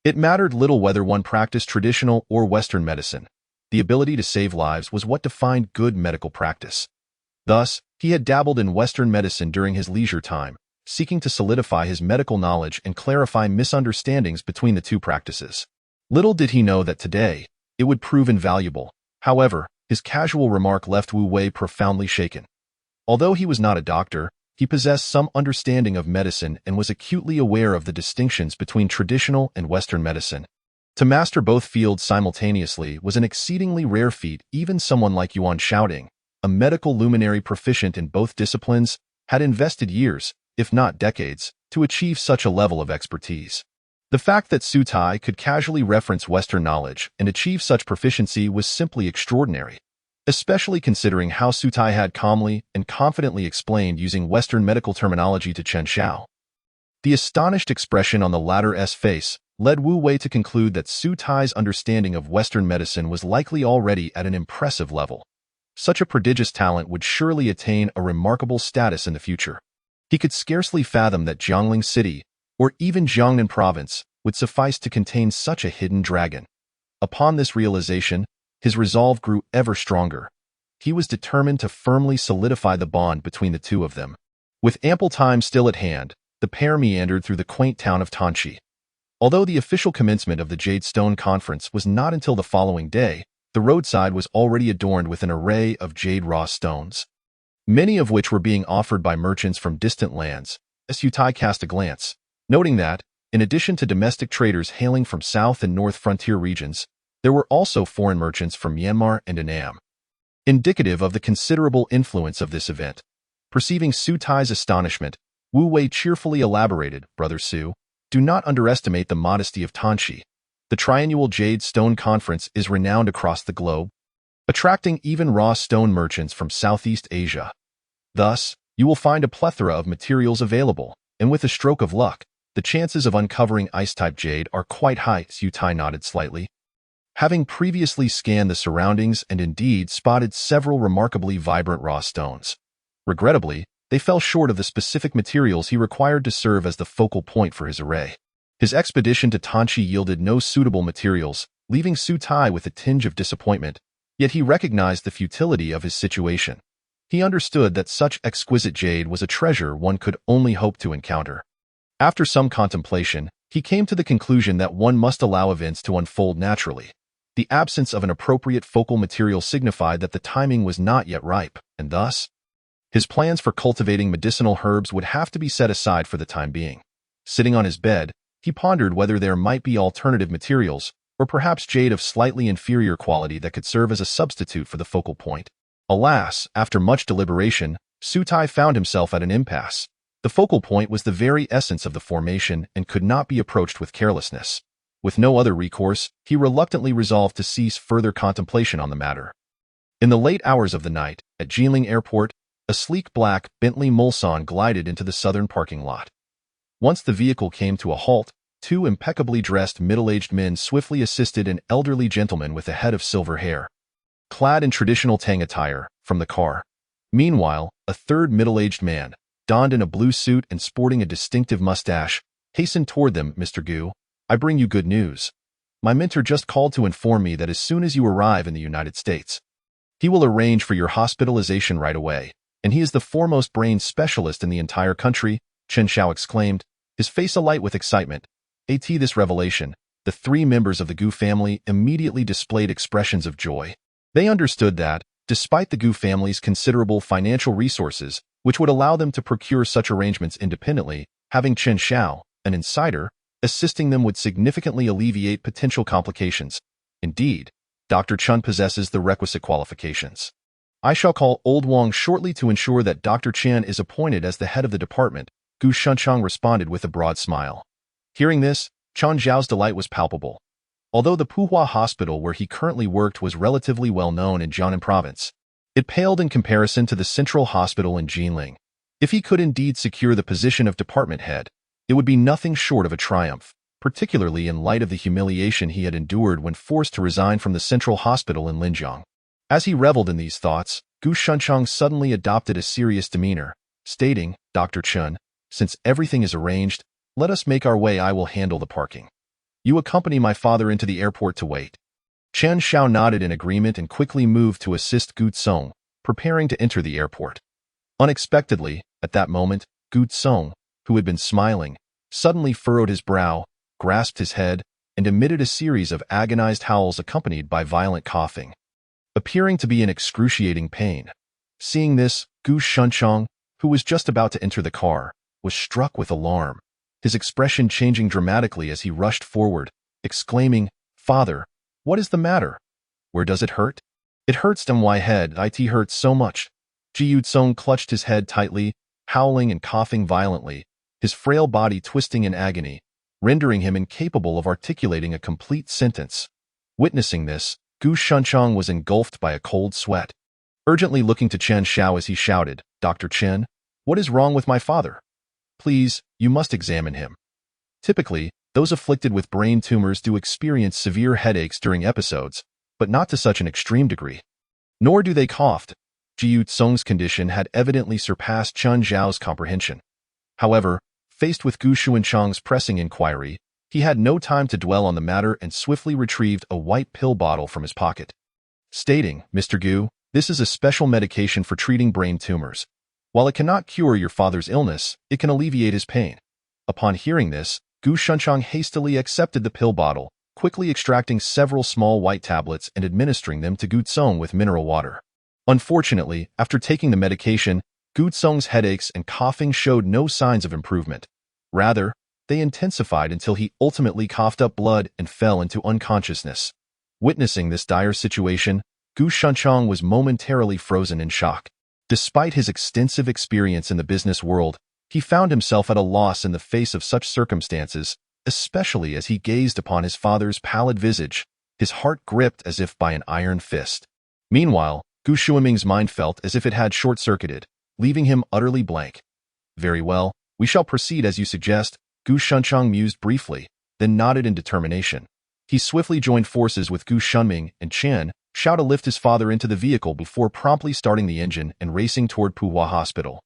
it mattered little whether one practiced traditional or Western medicine. The ability to save lives was what defined good medical practice. Thus, he had dabbled in Western medicine during his leisure time, seeking to solidify his medical knowledge and clarify misunderstandings between the two practices. Little did he know that today, it would prove invaluable. However, his casual remark left Wu Wei profoundly shaken. Although he was not a doctor, he possessed some understanding of medicine and was acutely aware of the distinctions between traditional and Western medicine. To master both fields simultaneously was an exceedingly rare feat. Even someone like Yuan Shaoding, a medical luminary proficient in both disciplines, had invested years, if not decades, to achieve such a level of expertise. The fact that Su Tai could casually reference Western knowledge and achieve such proficiency was simply extraordinary, especially considering how Su Tai had calmly and confidently explained using Western medical terminology to Chen Xiao. The astonished expression on the latter's face led Wu Wei to conclude that Su Tai's understanding of Western medicine was likely already at an impressive level. Such a prodigious talent would surely attain a remarkable status in the future. He could scarcely fathom that Jiangling City, or even Jiangnan Province, would suffice to contain such a hidden dragon. Upon this realization, his resolve grew ever stronger. He was determined to firmly solidify the bond between the two of them. With ample time still at hand, the pair meandered through the quaint town of Tanchi. Although the official commencement of the Jade Stone Conference was not until the following day, the roadside was already adorned with an array of jade raw stones, many of which were being offered by merchants from distant lands. Su Tai cast a glance, noting that, in addition to domestic traders hailing from south and north frontier regions, there were also foreign merchants from Myanmar and Annam, indicative of the considerable influence of this event. Perceiving Su Tai's astonishment, Wu Wei cheerfully elaborated, "Brother Su, do not underestimate the modesty of Tanchi. The triannual Jade Stone Conference is renowned across the globe, attracting even raw stone merchants from Southeast Asia. Thus, you will find a plethora of materials available, and with a stroke of luck, the chances of uncovering ice-type jade are quite high." Su Tai nodded slightly. Having previously scanned the surroundings and indeed spotted several remarkably vibrant raw stones, regrettably, they fell short of the specific materials he required to serve as the focal point for his array. His expedition to Tanchi yielded no suitable materials, leaving Su Tai with a tinge of disappointment, yet he recognized the futility of his situation. He understood that such exquisite jade was a treasure one could only hope to encounter. After some contemplation, he came to the conclusion that one must allow events to unfold naturally. The absence of an appropriate focal material signified that the timing was not yet ripe, and thus, his plans for cultivating medicinal herbs would have to be set aside for the time being. Sitting on his bed, he pondered whether there might be alternative materials, or perhaps jade of slightly inferior quality that could serve as a substitute for the focal point. Alas, after much deliberation, Su Tai found himself at an impasse. The focal point was the very essence of the formation and could not be approached with carelessness. With no other recourse, he reluctantly resolved to cease further contemplation on the matter. In the late hours of the night, at Jiangling Airport, a sleek black Bentley Mulsanne glided into the southern parking lot. Once the vehicle came to a halt, two impeccably dressed middle-aged men swiftly assisted an elderly gentleman with a head of silver hair, clad in traditional Tang attire, from the car. Meanwhile, a third middle-aged man, donned in a blue suit and sporting a distinctive mustache, hastened toward them. "Mr. Gu, I bring you good news. My mentor just called to inform me that as soon as you arrive in the United States, he will arrange for your hospitalization right away, and he is the foremost brain specialist in the entire country," Chen Xiao exclaimed, his face alight with excitement. At this revelation, the three members of the Gu family immediately displayed expressions of joy. They understood that, despite the Gu family's considerable financial resources, which would allow them to procure such arrangements independently, having Chen Xiao, an insider, assisting them would significantly alleviate potential complications. Indeed, Dr. Chen possesses the requisite qualifications. I shall call Old Wang shortly to ensure that Dr. Chen is appointed as the head of the department, Gu Shunchang responded with a broad smile. Hearing this, Chen Zhao's delight was palpable. Although the Puhua hospital where he currently worked was relatively well known in Jiangnan province, it paled in comparison to the central hospital in Jiangling. If he could indeed secure the position of department head, it would be nothing short of a triumph, particularly in light of the humiliation he had endured when forced to resign from the central hospital in Linjiang. As he reveled in these thoughts, Gu Shunchang suddenly adopted a serious demeanor, stating, "Dr. Chen, since everything is arranged, let us make our way. I will handle the parking. You accompany my father into the airport to wait." Chen Xiao nodded in agreement and quickly moved to assist Gu Tsong, preparing to enter the airport. Unexpectedly, at that moment, Gu Tsong, who had been smiling, suddenly furrowed his brow, grasped his head, and emitted a series of agonized howls accompanied by violent coughing, appearing to be in excruciating pain. Seeing this, Gu Shunchang, who was just about to enter the car, was struck with alarm, his expression changing dramatically as he rushed forward, exclaiming, "Father, what is the matter? Where does it hurt?" It hurts my head, it hurts so much. Ji Song clutched his head tightly, howling and coughing violently, his frail body twisting in agony, rendering him incapable of articulating a complete sentence. Witnessing this, Gu Shunchang was engulfed by a cold sweat. Urgently looking to Chen Xiao as he shouted, "Dr. Chen, what is wrong with my father? Please, you must examine him." Typically, those afflicted with brain tumors do experience severe headaches during episodes, but not to such an extreme degree. Nor do they cough. Ji Song's condition had evidently surpassed Chen Xiao's comprehension. However, faced with Gu Xuanchang's pressing inquiry, he had no time to dwell on the matter and swiftly retrieved a white pill bottle from his pocket. Stating, "Mr. Gu, this is a special medication for treating brain tumors. While it cannot cure your father's illness, it can alleviate his pain." Upon hearing this, Gu Shunchang hastily accepted the pill bottle, quickly extracting several small white tablets and administering them to Gu Song with mineral water. Unfortunately, after taking the medication, Gu Song's headaches and coughing showed no signs of improvement. Rather, they intensified until he ultimately coughed up blood and fell into unconsciousness. Witnessing this dire situation, Gu Shunchang was momentarily frozen in shock. Despite his extensive experience in the business world, he found himself at a loss in the face of such circumstances, especially as he gazed upon his father's pallid visage, his heart gripped as if by an iron fist. Meanwhile, Gu Shuiming's mind felt as if it had short-circuited, leaving him utterly blank. "Very well, we shall proceed as you suggest," Gu Shunchang mused briefly, then nodded in determination. He swiftly joined forces with Gu Shunming and Chen Xiao to lift his father into the vehicle before promptly starting the engine and racing toward Puhua Hospital.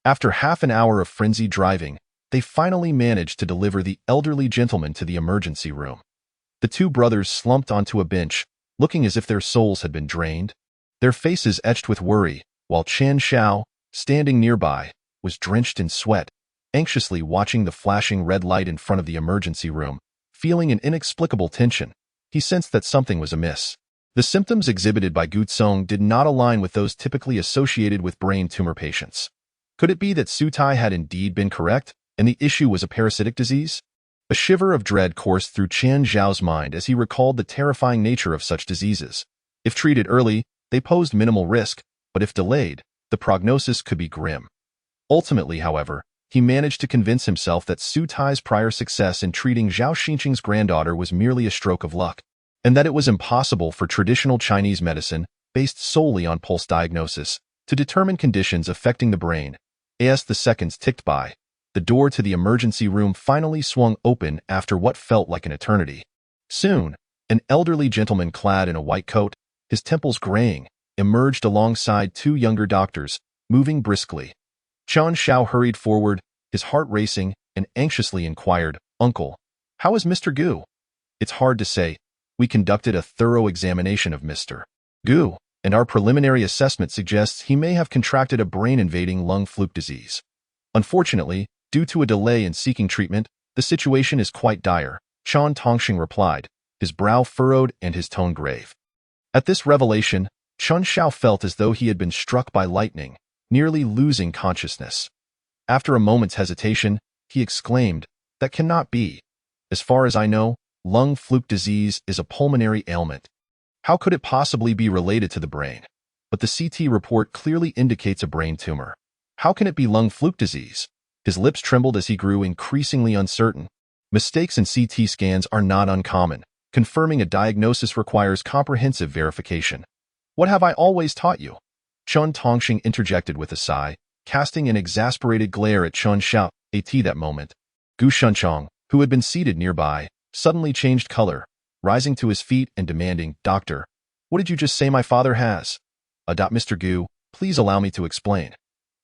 After half an hour of frenzied driving, they finally managed to deliver the elderly gentleman to the emergency room. The two brothers slumped onto a bench, looking as if their souls had been drained, their faces etched with worry, while Chen Xiao, standing nearby, was drenched in sweat, anxiously watching the flashing red light in front of the emergency room. Feeling an inexplicable tension, he sensed that something was amiss. The symptoms exhibited by Gu Song did not align with those typically associated with brain tumor patients. Could it be that Su Tai had indeed been correct, and the issue was a parasitic disease? A shiver of dread coursed through Chen Xiao's mind as he recalled the terrifying nature of such diseases. If treated early, they posed minimal risk, but if delayed, the prognosis could be grim. Ultimately, however, he managed to convince himself that Su Tai's prior success in treating Zhao Xinqing's granddaughter was merely a stroke of luck, and that it was impossible for traditional Chinese medicine, based solely on pulse diagnosis, to determine conditions affecting the brain. As the seconds ticked by, the door to the emergency room finally swung open after what felt like an eternity. Soon, an elderly gentleman clad in a white coat, his temples graying, emerged alongside two younger doctors, moving briskly. Chen Xiao hurried forward, his heart racing, and anxiously inquired, "Uncle, how is Mr. Gu?" "It's hard to say. We conducted a thorough examination of Mr. Gu, and our preliminary assessment suggests he may have contracted a brain-invading lung fluke disease. Unfortunately, due to a delay in seeking treatment, the situation is quite dire," Chen Tongxing replied, his brow furrowed and his tone grave. At this revelation, Chen Xiao felt as though he had been struck by lightning, nearly losing consciousness. After a moment's hesitation, he exclaimed, "That cannot be. As far as I know, lung fluke disease is a pulmonary ailment. How could it possibly be related to the brain? But the CT report clearly indicates a brain tumor. How can it be lung fluke disease?" His lips trembled as he grew increasingly uncertain. Mistakes in CT scans are not uncommon. Confirming a diagnosis requires comprehensive verification. "What have I always taught you?" Chen Tongxing interjected with a sigh, casting an exasperated glare at Chen Xiao. At that moment, Gu Shunchang, who had been seated nearby, suddenly changed color, rising to his feet and demanding, "Doctor, what did you just say my father has?" Mr. Gu, please allow me to explain."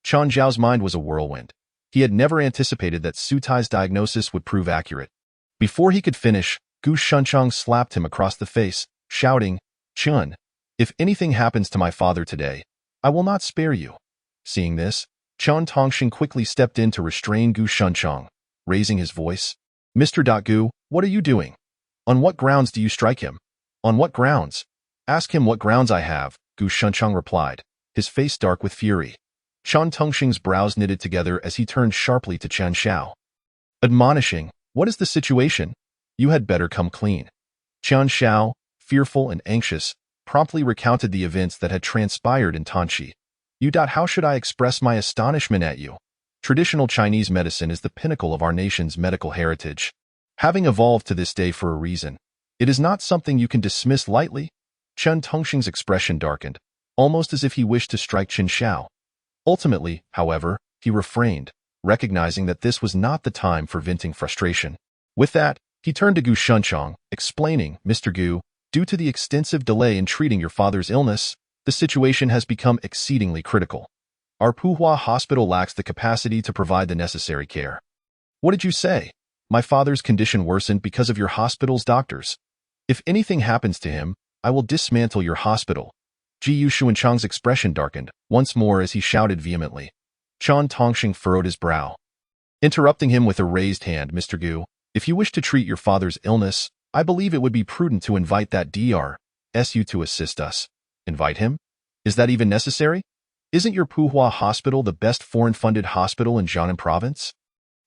Chen Zhao's mind was a whirlwind. He had never anticipated that Su Tai's diagnosis would prove accurate. Before he could finish, Gu Shunchang slapped him across the face, shouting, "Chen, if anything happens to my father today, I will not spare you." Seeing this, Chen Tongxing quickly stepped in to restrain Gu Shunchang, raising his voice. "Mr. Gu, what are you doing? On what grounds do you strike him?" "On what grounds? Ask him what grounds I have," Gu Shunchang replied, his face dark with fury. Chen Tongxing's brows knitted together as he turned sharply to Chen Xiao, admonishing, "What is the situation? You had better come clean." Chen Xiao, fearful and anxious, promptly recounted the events that had transpired in Tanchi. How should I express my astonishment at you? Traditional Chinese medicine is the pinnacle of our nation's medical heritage, having evolved to this day for a reason. It is not something you can dismiss lightly. Chen Tongxing's expression darkened, almost as if he wished to strike Qin Shao. Ultimately, however, he refrained, recognizing that this was not the time for venting frustration. With that, he turned to Gu Shunchang, explaining, Mr. Gu, due to the extensive delay in treating your father's illness, the situation has become exceedingly critical. Our Puhua hospital lacks the capacity to provide the necessary care. What did you say? My father's condition worsened because of your hospital's doctors. If anything happens to him, I will dismantle your hospital. Ji Xuanchang's expression darkened once more as he shouted vehemently. Chen Tongxing furrowed his brow, interrupting him with a raised hand. Mr. Gu, if you wish to treat your father's illness, I believe it would be prudent to invite that DRSU to assist us. Invite him? Is that even necessary? Isn't your Puhua hospital the best foreign-funded hospital in Jiangnan province?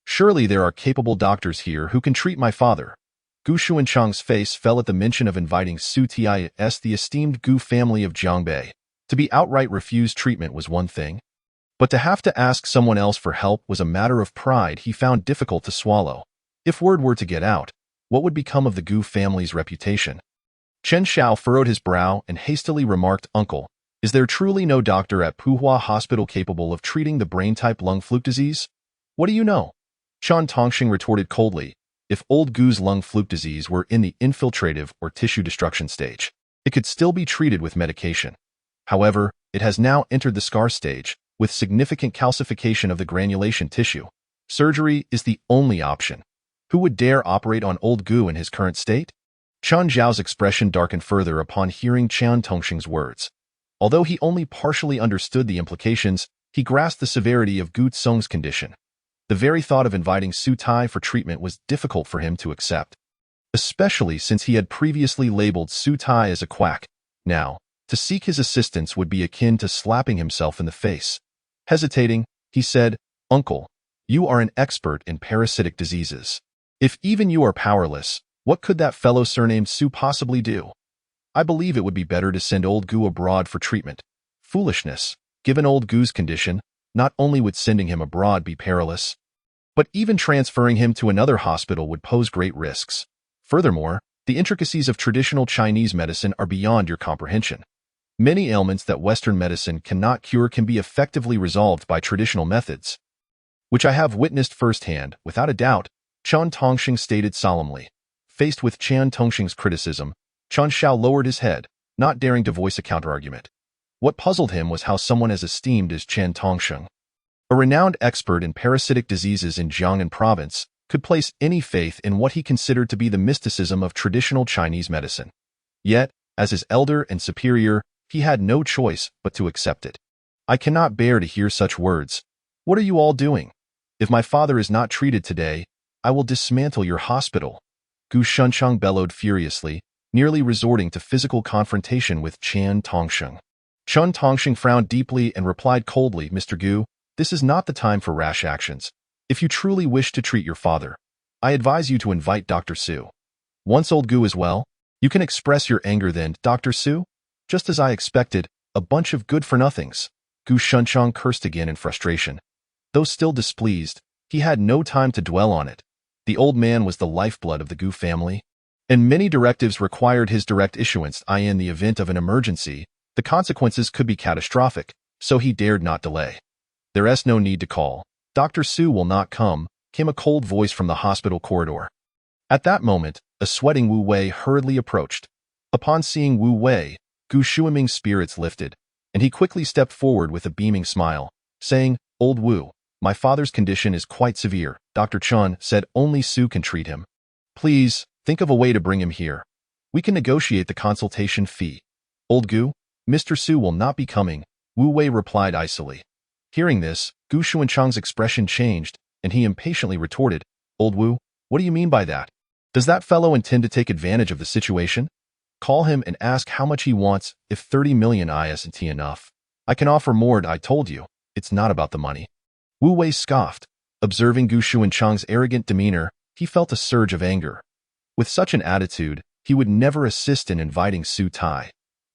Surely there are capable doctors here who can treat my father. Gu Xuanchang's face fell at the mention of inviting Su Ti's the esteemed Gu family of Jiangbei. To be outright refused treatment was one thing, but to have to ask someone else for help was a matter of pride he found difficult to swallow. If word were to get out, what would become of the Gu family's reputation? Chen Shao furrowed his brow and hastily remarked, Uncle, is there truly no doctor at Puhua Hospital capable of treating the brain-type lung fluke disease? What do you know? Chen Tongxing retorted coldly. If old Gu's lung fluke disease were in the infiltrative or tissue destruction stage, it could still be treated with medication. However, it has now entered the scar stage, with significant calcification of the granulation tissue. Surgery is the only option. Who would dare operate on old Gu in his current state? Chen Zhao's expression darkened further upon hearing Chen Tongxing's words. Although he only partially understood the implications, he grasped the severity of Gu Tsong's condition. The very thought of inviting Su Tai for treatment was difficult for him to accept, especially since he had previously labeled Su Tai as a quack. Now, to seek his assistance would be akin to slapping himself in the face. Hesitating, he said, Uncle, you are an expert in parasitic diseases. If even you are powerless, what could that fellow surnamed Su possibly do? I believe it would be better to send old Gu abroad for treatment. Foolishness. Given old Gu's condition, not only would sending him abroad be perilous, but even transferring him to another hospital would pose great risks. Furthermore, the intricacies of traditional Chinese medicine are beyond your comprehension. Many ailments that Western medicine cannot cure can be effectively resolved by traditional methods, which I have witnessed firsthand. Without a doubt, Chen Tongxing stated solemnly. Faced with Chen Tongxing's criticism, Chen Shao lowered his head, not daring to voice a counterargument. What puzzled him was how someone as esteemed as Chen Tongxing, a renowned expert in parasitic diseases in Jiangnan province, could place any faith in what he considered to be the mysticism of traditional Chinese medicine. Yet, as his elder and superior, he had no choice but to accept it. I cannot bear to hear such words. What are you all doing? If my father is not treated today, I will dismantle your hospital. Gu Shunchang bellowed furiously, nearly resorting to physical confrontation with Chen Tongxing. Chen Tongxing frowned deeply and replied coldly, Mr. Gu, this is not the time for rash actions. If you truly wish to treat your father, I advise you to invite Dr. Su. Once old Gu is well, you can express your anger then. Dr. Su? Just as I expected, a bunch of good-for-nothings. Gu Shunchang cursed again in frustration. Though still displeased, he had no time to dwell on it. The old man was the lifeblood of the Gu family, and many directives required his direct issuance. In the event of an emergency, the consequences could be catastrophic, so he dared not delay. There's no need to call. Dr. Su will not come, came a cold voice from the hospital corridor. At that moment, a sweating Wu Wei hurriedly approached. Upon seeing Wu Wei, Gu Shuiming's spirits lifted, and he quickly stepped forward with a beaming smile, saying, Old Wu, my father's condition is quite severe. Dr. Chen said only Su can treat him. Please, think of a way to bring him here. We can negotiate the consultation fee. Old Gu, Mr. Su will not be coming, Wu Wei replied icily. Hearing this, Gu Xuanchang's expression changed, and he impatiently retorted, Old Wu, what do you mean by that? Does that fellow intend to take advantage of the situation? Call him and ask how much he wants. If 30 million isn't enough, I can offer more. I told you, it's not about the money. Wu Wei scoffed. Observing Gu Xuanchang's arrogant demeanor, he felt a surge of anger. With such an attitude, he would never assist in inviting Su Tai.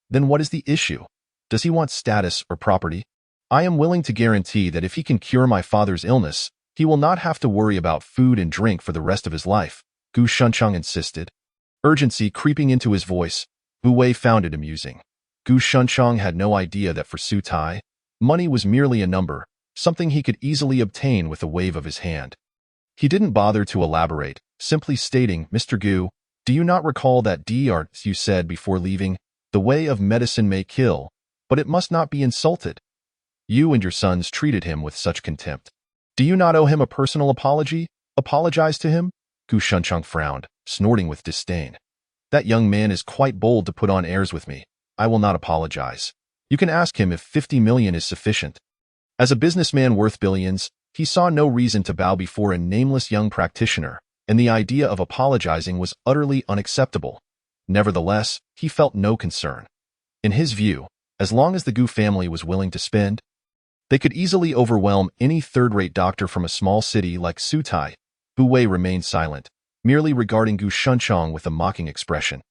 Then what is the issue? Does he want status or property? I am willing to guarantee that if he can cure my father's illness, he will not have to worry about food and drink for the rest of his life, Gu Shuncheng insisted. Urgency creeping into his voice, Wu Wei found it amusing. Gu Shuncheng had no idea that for Su Tai, money was merely a number, something he could easily obtain with a wave of his hand. He didn't bother to elaborate, simply stating, Mr. Gu, do you not recall that D.R.S. you said before leaving, the way of medicine may kill, but it must not be insulted. You and your sons treated him with such contempt. Do you not owe him a personal apology? Apologize to him? Gu Shuncheng frowned, snorting with disdain. That young man is quite bold to put on airs with me. I will not apologize. You can ask him if 50 million is sufficient. As a businessman worth billions, he saw no reason to bow before a nameless young practitioner, and the idea of apologizing was utterly unacceptable. Nevertheless, he felt no concern. In his view, as long as the Gu family was willing to spend, they could easily overwhelm any third-rate doctor from a small city like Sutai. Wu Wei remained silent, merely regarding Gu Shuncheng with a mocking expression.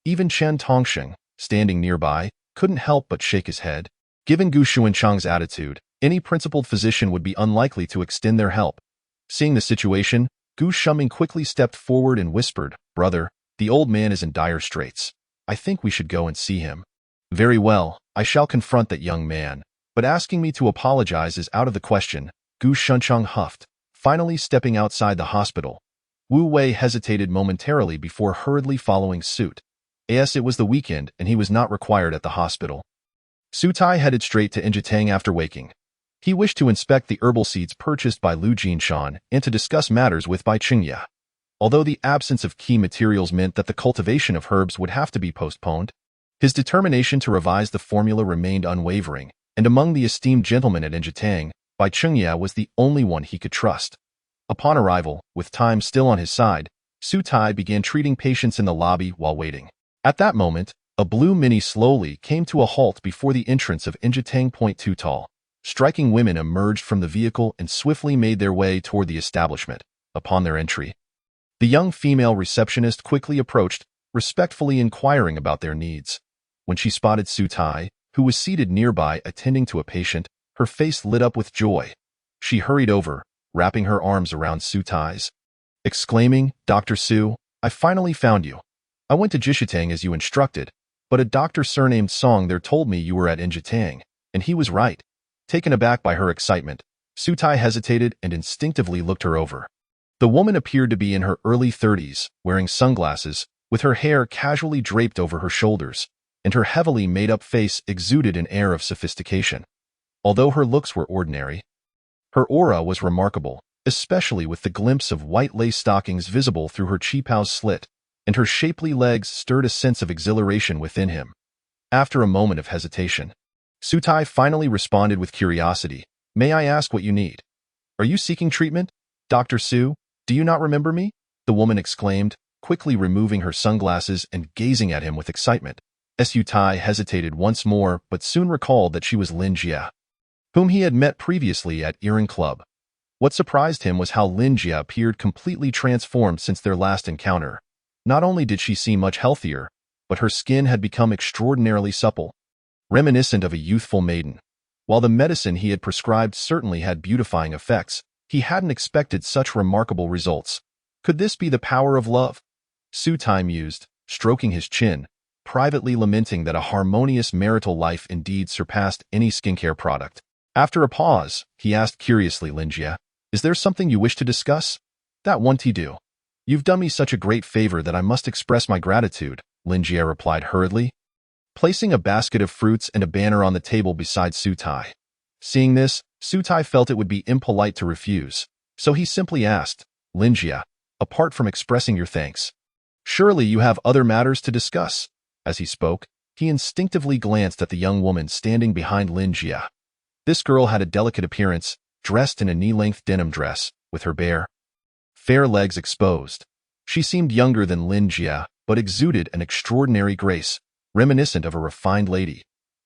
Even Chen Tongsheng, standing nearby, couldn't help but shake his head. Given Gu Shuncheng's attitude, any principled physician would be unlikely to extend their help. Seeing the situation, Gu Shuming quickly stepped forward and whispered, Brother, the old man is in dire straits. I think we should go and see him. Very well, I shall confront that young man, but asking me to apologize is out of the question, Gu Shuncheng huffed, finally stepping outside the hospital. Wu Wei hesitated momentarily before hurriedly following suit. As it was the weekend and he was not required at the hospital. Su Tai headed straight to Injitang after waking. He wished to inspect the herbal seeds purchased by Lu Jinshan and to discuss matters with Bai Qingya. Although the absence of key materials meant that the cultivation of herbs would have to be postponed, his determination to revise the formula remained unwavering, and among the esteemed gentlemen at Injitang, Bai Qingya was the only one he could trust. Upon arrival, with time still on his side, Su Tai began treating patients in the lobby while waiting. At that moment, a blue Mini slowly came to a halt before the entrance of Injitang Point Tutal. Striking women emerged from the vehicle and swiftly made their way toward the establishment. Upon their entry, the young female receptionist quickly approached, respectfully inquiring about their needs. When she spotted Su Tai, who was seated nearby attending to a patient, her face lit up with joy. She hurried over, wrapping her arms around Su Tai's, exclaiming, Dr. Su, I finally found you. I went to Jishitang as you instructed, but a doctor surnamed Song there told me you were at Injitang, and he was right. Taken aback by her excitement, Su Tai hesitated and instinctively looked her over. The woman appeared to be in her early 30s, wearing sunglasses, with her hair casually draped over her shoulders, and her heavily made-up face exuded an air of sophistication. Although her looks were ordinary, her aura was remarkable, especially with the glimpse of white lace stockings visible through her cheaphouse slit, and her shapely legs stirred a sense of exhilaration within him. After a moment of hesitation, Su Tai finally responded with curiosity, May I ask what you need? Are you seeking treatment? Dr. Su, do you not remember me? The woman exclaimed, quickly removing her sunglasses and gazing at him with excitement. Su Tai hesitated once more but soon recalled that she was Lin Jia, whom he had met previously at Earring Club. What surprised him was how Lin Jia appeared completely transformed since their last encounter. Not only did she seem much healthier, but her skin had become extraordinarily supple, reminiscent of a youthful maiden. While the medicine he had prescribed certainly had beautifying effects, he hadn't expected such remarkable results. Could this be the power of love? Su Tai mused, stroking his chin, privately lamenting that a harmonious marital life indeed surpassed any skincare product. After a pause, he asked curiously, Lin Jia, is there something you wish to discuss? That won't he do. You've done me such a great favor that I must express my gratitude, Lin Jia replied hurriedly, placing a basket of fruits and a banner on the table beside Su Tai. Seeing this, Su Tai felt it would be impolite to refuse, so he simply asked, Lin Jia, apart from expressing your thanks, surely you have other matters to discuss? As he spoke, he instinctively glanced at the young woman standing behind Lin Jia. This girl had a delicate appearance, dressed in a knee-length denim dress, with her bare, fair legs exposed. She seemed younger than Lin Jia, but exuded an extraordinary grace, reminiscent of a refined lady.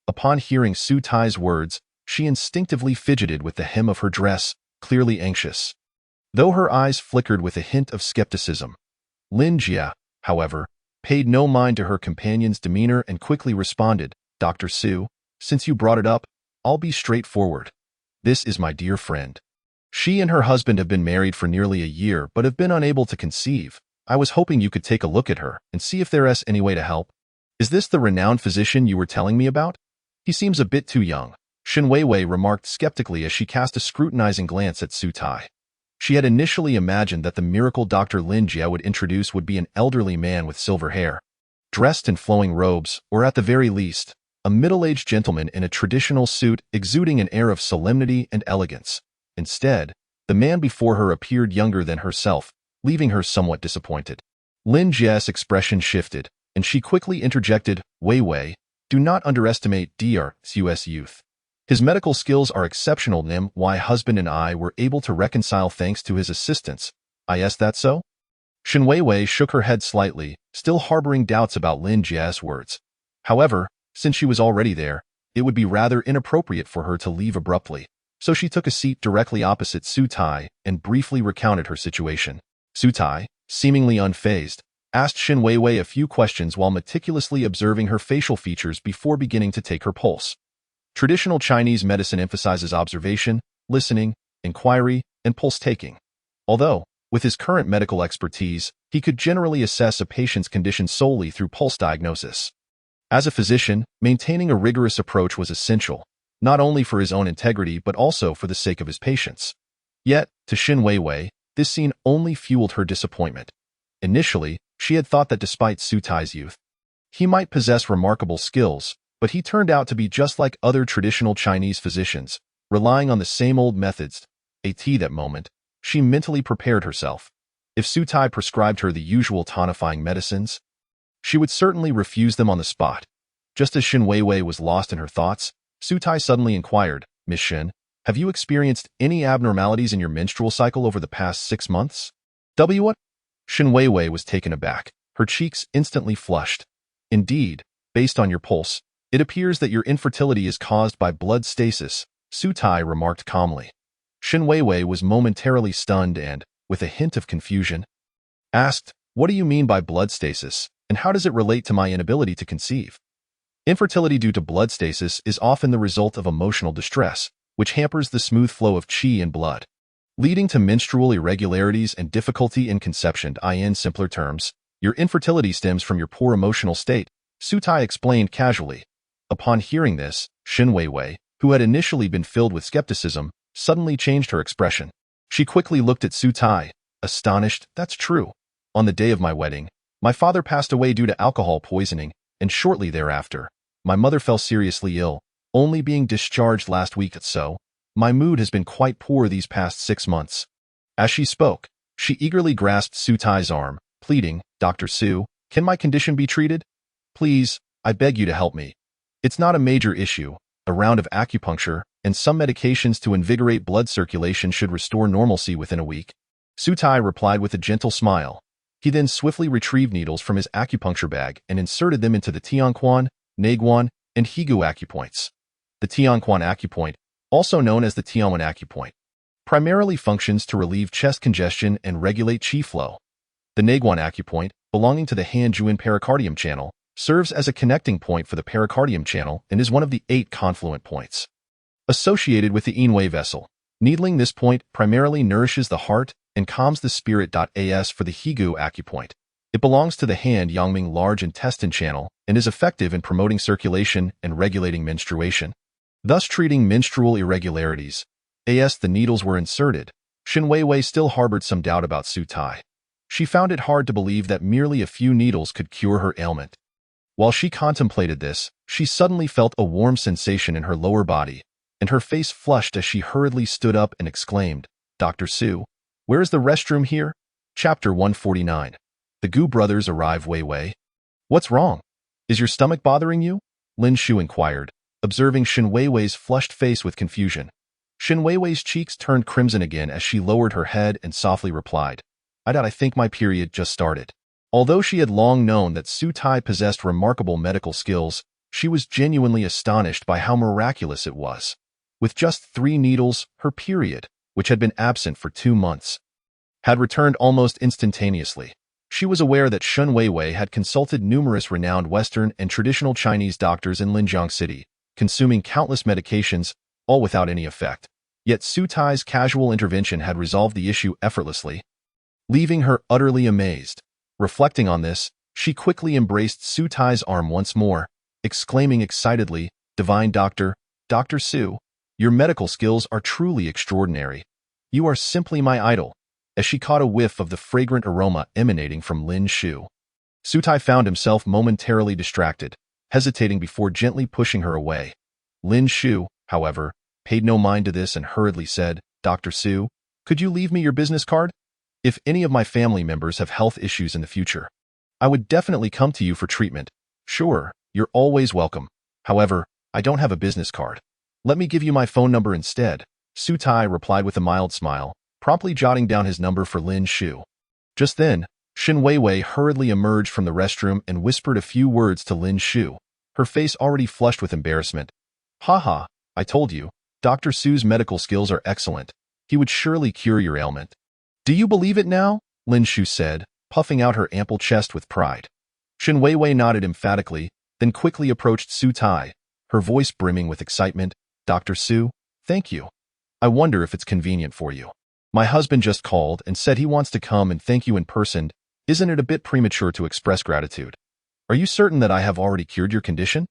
Upon hearing Su Tai's words, she instinctively fidgeted with the hem of her dress, clearly anxious. Though her eyes flickered with a hint of skepticism, Lin Jia, however, paid no mind to her companion's demeanor and quickly responded, Dr. Su, since you brought it up, I'll be straightforward. This is my dear friend. She and her husband have been married for nearly a year but have been unable to conceive. I was hoping you could take a look at her and see if there is any way to help. Is this the renowned physician you were telling me about? He seems a bit too young, Shin Weiwei remarked skeptically as she cast a scrutinizing glance at Su Tai. She had initially imagined that the miracle Dr. Lin Jie would introduce would be an elderly man with silver hair, dressed in flowing robes, or at the very least, a middle-aged gentleman in a traditional suit exuding an air of solemnity and elegance. Instead, the man before her appeared younger than herself, leaving her somewhat disappointed. Lin Jie's expression shifted, and she quickly interjected, Wei Wei, do not underestimate Dr. Su's youth. His medical skills are exceptional. My husband and I were able to reconcile thanks to his assistance. Is that so? Shin Weiwei shook her head slightly, still harboring doubts about Lin Jie's words. However, since she was already there, it would be rather inappropriate for her to leave abruptly, so she took a seat directly opposite Su Tai and briefly recounted her situation. Su Tai, seemingly unfazed, asked Shin Weiwei a few questions while meticulously observing her facial features before beginning to take her pulse. Traditional Chinese medicine emphasizes observation, listening, inquiry, and pulse-taking. Although, with his current medical expertise, he could generally assess a patient's condition solely through pulse diagnosis. As a physician, maintaining a rigorous approach was essential, not only for his own integrity but also for the sake of his patients. Yet, to Shin Weiwei, this scene only fueled her disappointment. Initially, she had thought that despite Su Tai's youth, he might possess remarkable skills, but he turned out to be just like other traditional Chinese physicians, relying on the same old methods. At that moment, she mentally prepared herself. If Su Tai prescribed her the usual tonifying medicines, she would certainly refuse them on the spot. Just as Shin Weiwei was lost in her thoughts, Su Tai suddenly inquired, Miss Shin, have you experienced any abnormalities in your menstrual cycle over the past 6 months? What? Shin Weiwei was taken aback. Her cheeks instantly flushed. Indeed, based on your pulse, it appears that your infertility is caused by blood stasis, Su Tai remarked calmly. Shin Weiwei was momentarily stunned and, with a hint of confusion, asked, what do you mean by blood stasis, and how does it relate to my inability to conceive? Infertility due to blood stasis is often the result of emotional distress, which hampers the smooth flow of qi and blood, leading to menstrual irregularities and difficulty in conception. In simpler terms, your infertility stems from your poor emotional state, Su Tai explained casually. Upon hearing this, Shin Weiwei, who had initially been filled with skepticism, suddenly changed her expression. She quickly looked at Su Tai, astonished. That's true. On the day of my wedding, my father passed away due to alcohol poisoning, and shortly thereafter, my mother fell seriously ill, only being discharged last week. So, my mood has been quite poor these past 6 months. As she spoke, she eagerly grasped Su Tai's arm, pleading, Dr. Su, can my condition be treated? Please, I beg you to help me. It's not a major issue. A round of acupuncture and some medications to invigorate blood circulation should restore normalcy within a week. Su Tai replied with a gentle smile. He then swiftly retrieved needles from his acupuncture bag and inserted them into the Tianquan, Neiguan, and Higu acupoints. The Tianquan acupoint, also known as the Tianwen acupoint, primarily functions to relieve chest congestion and regulate qi flow. The Neiguan acupoint, belonging to the Han-Juan pericardium channel, serves as a connecting point for the pericardium channel and is one of the 8 confluent points associated with the Yin-Wei vessel. Needling this point primarily nourishes the heart and calms the spirit. As for the Higu acupoint, it belongs to the Han-Yangming large intestine channel and is effective in promoting circulation and regulating menstruation, thus treating menstrual irregularities. As the needles were inserted, Shin Weiwei still harbored some doubt about Su Tai. She found it hard to believe that merely a few needles could cure her ailment. While she contemplated this, she suddenly felt a warm sensation in her lower body, and her face flushed as she hurriedly stood up and exclaimed, Dr. Su, where is the restroom here? Chapter 149. The Gu brothers arrive. Weiwei. What's wrong? Is your stomach bothering you? Lin Shu inquired, observing Shin Weiwei's flushed face with confusion. Shin Weiwei's cheeks turned crimson again as she lowered her head and softly replied, I think my period just started. Although she had long known that Su Tai possessed remarkable medical skills, she was genuinely astonished by how miraculous it was. With just 3 needles, her period, which had been absent for 2 months, had returned almost instantaneously. She was aware that Shun Weiwei had consulted numerous renowned Western and traditional Chinese doctors in Linjiang City, consuming countless medications, all without any effect. Yet Su Tai's casual intervention had resolved the issue effortlessly, leaving her utterly amazed. Reflecting on this, she quickly embraced Su Tai's arm once more, exclaiming excitedly, "Divine Doctor, Dr. Su, your medical skills are truly extraordinary. You are simply my idol," as she caught a whiff of the fragrant aroma emanating from Lin Shu. Su Tai found himself momentarily distracted, hesitating before gently pushing her away. Lin Shu, however, paid no mind to this and hurriedly said, "Dr. Su, could you leave me your business card? If any of my family members have health issues in the future, I would definitely come to you for treatment." "Sure, you're always welcome. However, I don't have a business card. Let me give you my phone number instead," Su Tai replied with a mild smile, promptly jotting down his number for Lin Shu. Just then, Shin Weiwei hurriedly emerged from the restroom and whispered a few words to Lin Shu, her face already flushed with embarrassment. "Haha, I told you, Dr. Su's medical skills are excellent. He would surely cure your ailment." "Do you believe it now?" Lin Shu said, puffing out her ample chest with pride. Shin Weiwei nodded emphatically, then quickly approached Su Tai, her voice brimming with excitement. "Dr. Su, thank you. I wonder if it's convenient for you. My husband just called and said he wants to come and thank you in person. Isn't it a bit premature to express gratitude? Are you certain that I have already cured your condition?"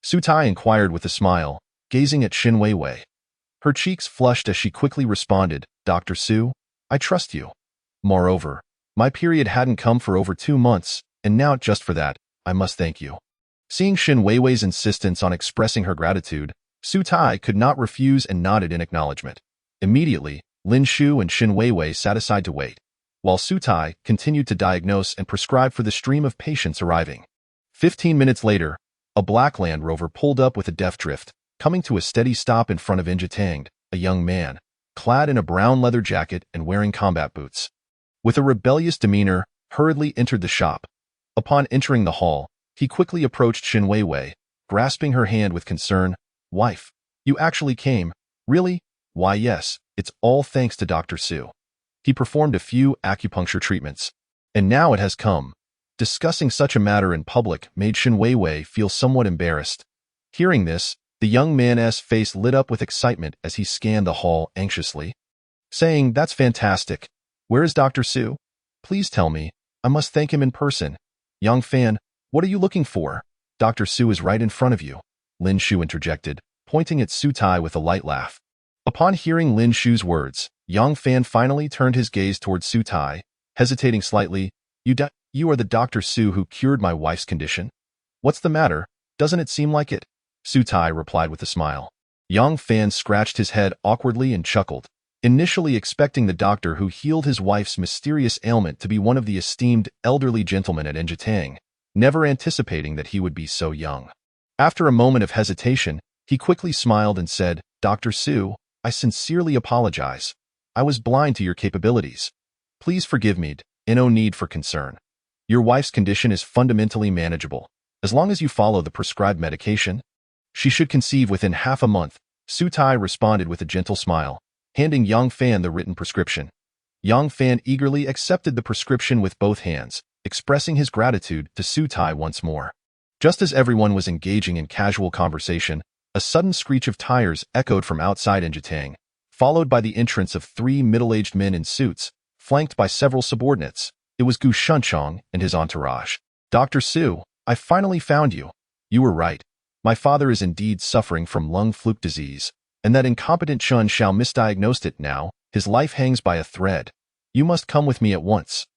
Su Tai inquired with a smile, gazing at Shin Weiwei. Her cheeks flushed as she quickly responded, "Dr. Su, I trust you. Moreover, my period hadn't come for over 2 months, and now just for that, I must thank you." Seeing Shin Weiwei's insistence on expressing her gratitude, Su Tai could not refuse and nodded in acknowledgement. Immediately, Lin Shu and Shin Weiwei sat aside to wait, while Su Tai continued to diagnose and prescribe for the stream of patients arriving. 15 minutes later, a black Land Rover pulled up with a death drift, coming to a steady stop in front of Injitang, a young man, clad in a brown leather jacket and wearing combat boots. With a rebellious demeanor, hurriedly entered the shop. Upon entering the hall, he quickly approached Shin Weiwei, grasping her hand with concern. "Wife, you actually came, really? Why yes, it's all thanks to Dr. Su. He performed a few acupuncture treatments, and now it has come." Discussing such a matter in public made Shin Weiwei feel somewhat embarrassed. Hearing this, the young man's face lit up with excitement as he scanned the hall anxiously, saying, "That's fantastic. Where is Dr. Su? Please tell me. I must thank him in person." "Young fan, what are you looking for? Dr. Su is right in front of you," Lin Shu interjected, pointing at Su Tai with a light laugh. Upon hearing Lin Shu's words, Yang Fan finally turned his gaze towards Su Tai, hesitating slightly. You are the Dr. Su who cured my wife's condition? What's the matter? Doesn't it seem like it?" Su Tai replied with a smile. Yang Fan scratched his head awkwardly and chuckled, initially expecting the doctor who healed his wife's mysterious ailment to be one of the esteemed elderly gentlemen at Injitang, never anticipating that he would be so young. After a moment of hesitation, he quickly smiled and said, "Dr. Su, I sincerely apologize. I was blind to your capabilities. Please forgive me, no need for concern. Your wife's condition is fundamentally manageable. As long as you follow the prescribed medication, she should conceive within half a month." Su Tai responded with a gentle smile, handing Yang Fan the written prescription. Yang Fan eagerly accepted the prescription with both hands, expressing his gratitude to Su Tai once more. Just as everyone was engaging in casual conversation, a sudden screech of tires echoed from outside Injitang, followed by the entrance of 3 middle-aged men in suits, flanked by several subordinates. It was Gu Shunchong and his entourage. "Dr. Su, I finally found you. You were right. My father is indeed suffering from lung fluke disease, and that incompetent Chun Shao misdiagnosed it now. His life hangs by a thread. You must come with me at once."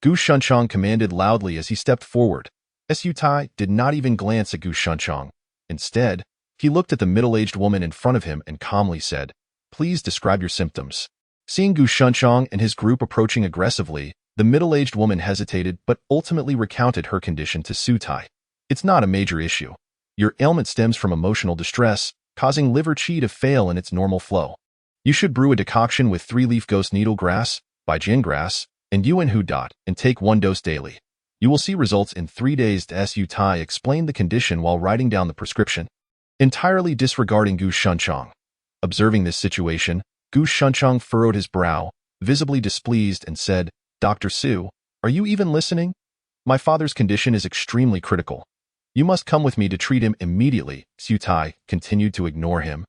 Gu Shunchong commanded loudly as he stepped forward. Su Tai did not even glance at Gu Shunchong. Instead, he looked at the middle-aged woman in front of him and calmly said, "Please describe your symptoms." Seeing Gu Shunchong and his group approaching aggressively, the middle-aged woman hesitated but ultimately recounted her condition to Su Tai. "It's not a major issue. Your ailment stems from emotional distress, causing liver qi to fail in its normal flow. You should brew a decoction with 3-leaf ghost needle grass, Baijin grass, and yuan hu dot, and take 1 dose daily. You will see results in 3 days." Su Tai explained the condition while writing down the prescription, entirely disregarding Gu Shunchong. Observing this situation, Gu Shunchong furrowed his brow, visibly displeased, and said, "Dr. Su, Are you even listening? My father's condition is extremely critical. You must come with me to treat him immediately. Su Tai continued to ignore him,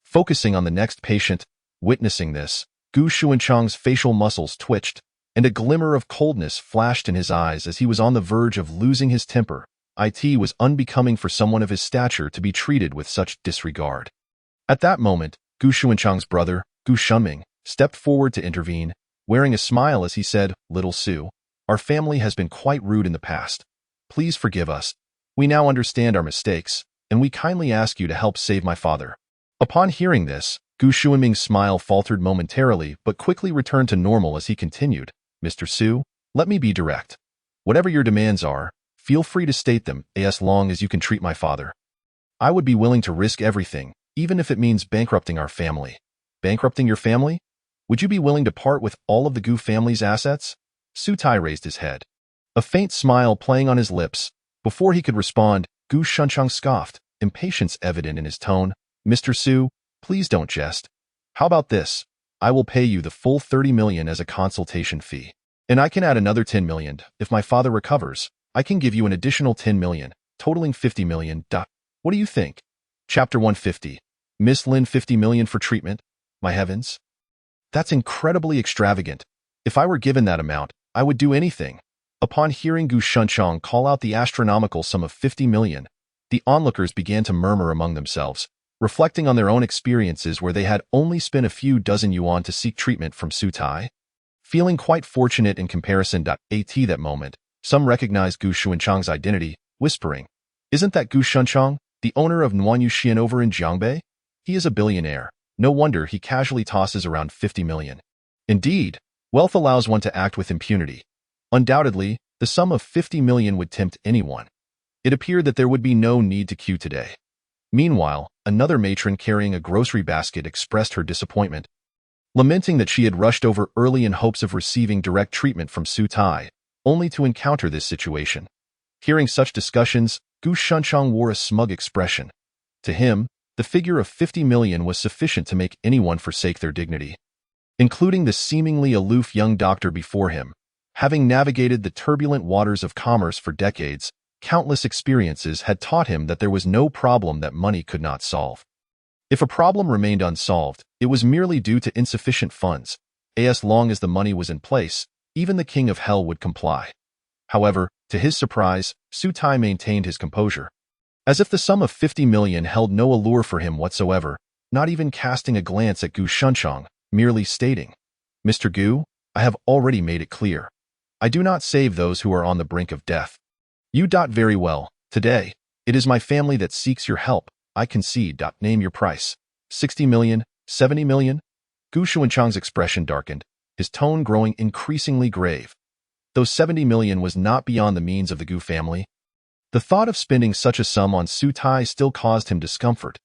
focusing on the next patient. Witnessing this, Gu Xuanchang's facial muscles twitched, and a glimmer of coldness flashed in his eyes as he was on the verge of losing his temper. It was unbecoming for someone of his stature to be treated with such disregard. At that moment, Gu Xuanchang's brother, Gu Shunming, stepped forward to intervene, wearing a smile as he said, "Little Su, our family has been quite rude in the past. Please forgive us. We now understand our mistakes, and we kindly ask you to help save my father." Upon hearing this, Gu Xuanming's smile faltered momentarily but quickly returned to normal as he continued, "Mr. Su, let me be direct. Whatever your demands are, feel free to state them as long as you can treat my father. I would be willing to risk everything, even if it means bankrupting our family." "Bankrupting your family? Would you be willing to part with all of the Gu family's assets?" Su Tai raised his head, a faint smile playing on his lips. Before he could respond, Gu Shunchang scoffed, impatience evident in his tone. "Mr. Su, please don't jest. How about this? I will pay you the full 30 million as a consultation fee. And I can add another 10 million. If my father recovers, I can give you an additional 10 million, totaling 50 million. What do you think?" Chapter 150. Miss Lin 50 million for treatment? My heavens. That's incredibly extravagant. If I were given that amount, I would do anything. Upon hearing Gu Shunchang call out the astronomical sum of 50 million, the onlookers began to murmur among themselves, reflecting on their own experiences where they had only spent a few dozen yuan to seek treatment from Su Tai. Feeling quite fortunate in comparison. At that moment, some recognized Gu Xuanchang's identity, whispering, "Isn't that Gu Shunchang, the owner of Nuanyu Xian over in Jiangbei? He is a billionaire. No wonder he casually tosses around 50 million. Indeed, wealth allows one to act with impunity. Undoubtedly, the sum of 50 million would tempt anyone." It appeared that there would be no need to queue today. Meanwhile, another matron carrying a grocery basket expressed her disappointment, lamenting that she had rushed over early in hopes of receiving direct treatment from Su Tai, only to encounter this situation. Hearing such discussions, Gu Shunchang wore a smug expression. To him, the figure of 50 million was sufficient to make anyone forsake their dignity, including the seemingly aloof young doctor before him. Having navigated the turbulent waters of commerce for decades, countless experiences had taught him that there was no problem that money could not solve. If a problem remained unsolved, it was merely due to insufficient funds. As long as the money was in place, even the king of hell would comply. However, to his surprise, Su Tai maintained his composure, as if the sum of 50 million held no allure for him whatsoever, not even casting a glance at Gu Shunchang, merely stating, "Mr. Gu, I have already made it clear. I do not save those who are on the brink of death. You. Very well. Today, it is my family that seeks your help. I concede. Name your price. 60 million, 70 million? Gu Xuanchang's expression darkened, his tone growing increasingly grave. Though 70 million was not beyond the means of the Gu family, the thought of spending such a sum on Su Tai still caused him discomfort.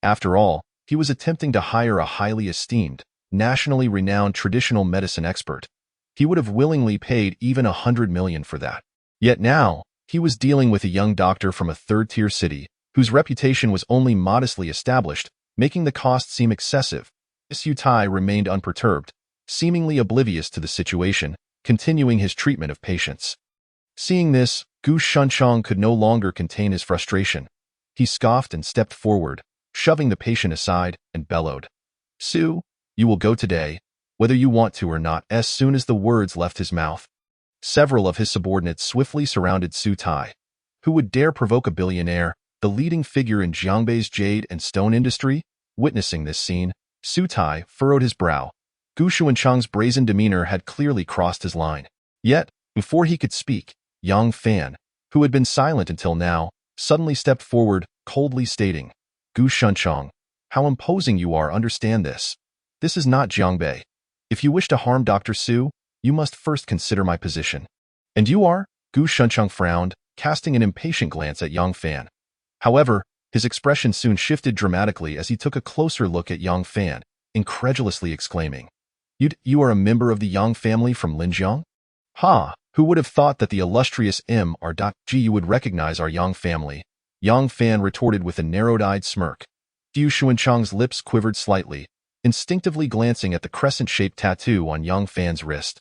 After all, he was attempting to hire a highly esteemed, nationally renowned traditional medicine expert. He would have willingly paid even 100 million for that. Yet now, he was dealing with a young doctor from a third-tier city, whose reputation was only modestly established, making the cost seem excessive. Su Tai remained unperturbed, seemingly oblivious to the situation, continuing his treatment of patients. Seeing this, Gu Shunchang could no longer contain his frustration. He scoffed and stepped forward, shoving the patient aside, and bellowed, "Su, you will go today, whether you want to or not." As soon as the words left his mouth, several of his subordinates swiftly surrounded Su Tai. Who would dare provoke a billionaire, the leading figure in Jiangbei's jade and stone industry? Witnessing this scene, Su Tai furrowed his brow. Gu Xuanchang's brazen demeanor had clearly crossed his line. Yet, before he could speak, Yang Fan, who had been silent until now, suddenly stepped forward, coldly stating, "Gu Shunchang, how imposing you are. Understand this. This is not Jiangbei. If you wish to harm Dr. Su, you must first consider my position." "And you are?" Gu Shunchang frowned, casting an impatient glance at Yang Fan. However, his expression soon shifted dramatically as he took a closer look at Yang Fan, incredulously exclaiming, You are a member of the Yang family from Linjiang? Ha! Who would have thought that the illustrious M.R.G. you would recognize our Yang family?" Yang Fan retorted with a narrowed-eyed smirk. Gu Xuanchang's lips quivered slightly, instinctively glancing at the crescent-shaped tattoo on Yang Fan's wrist.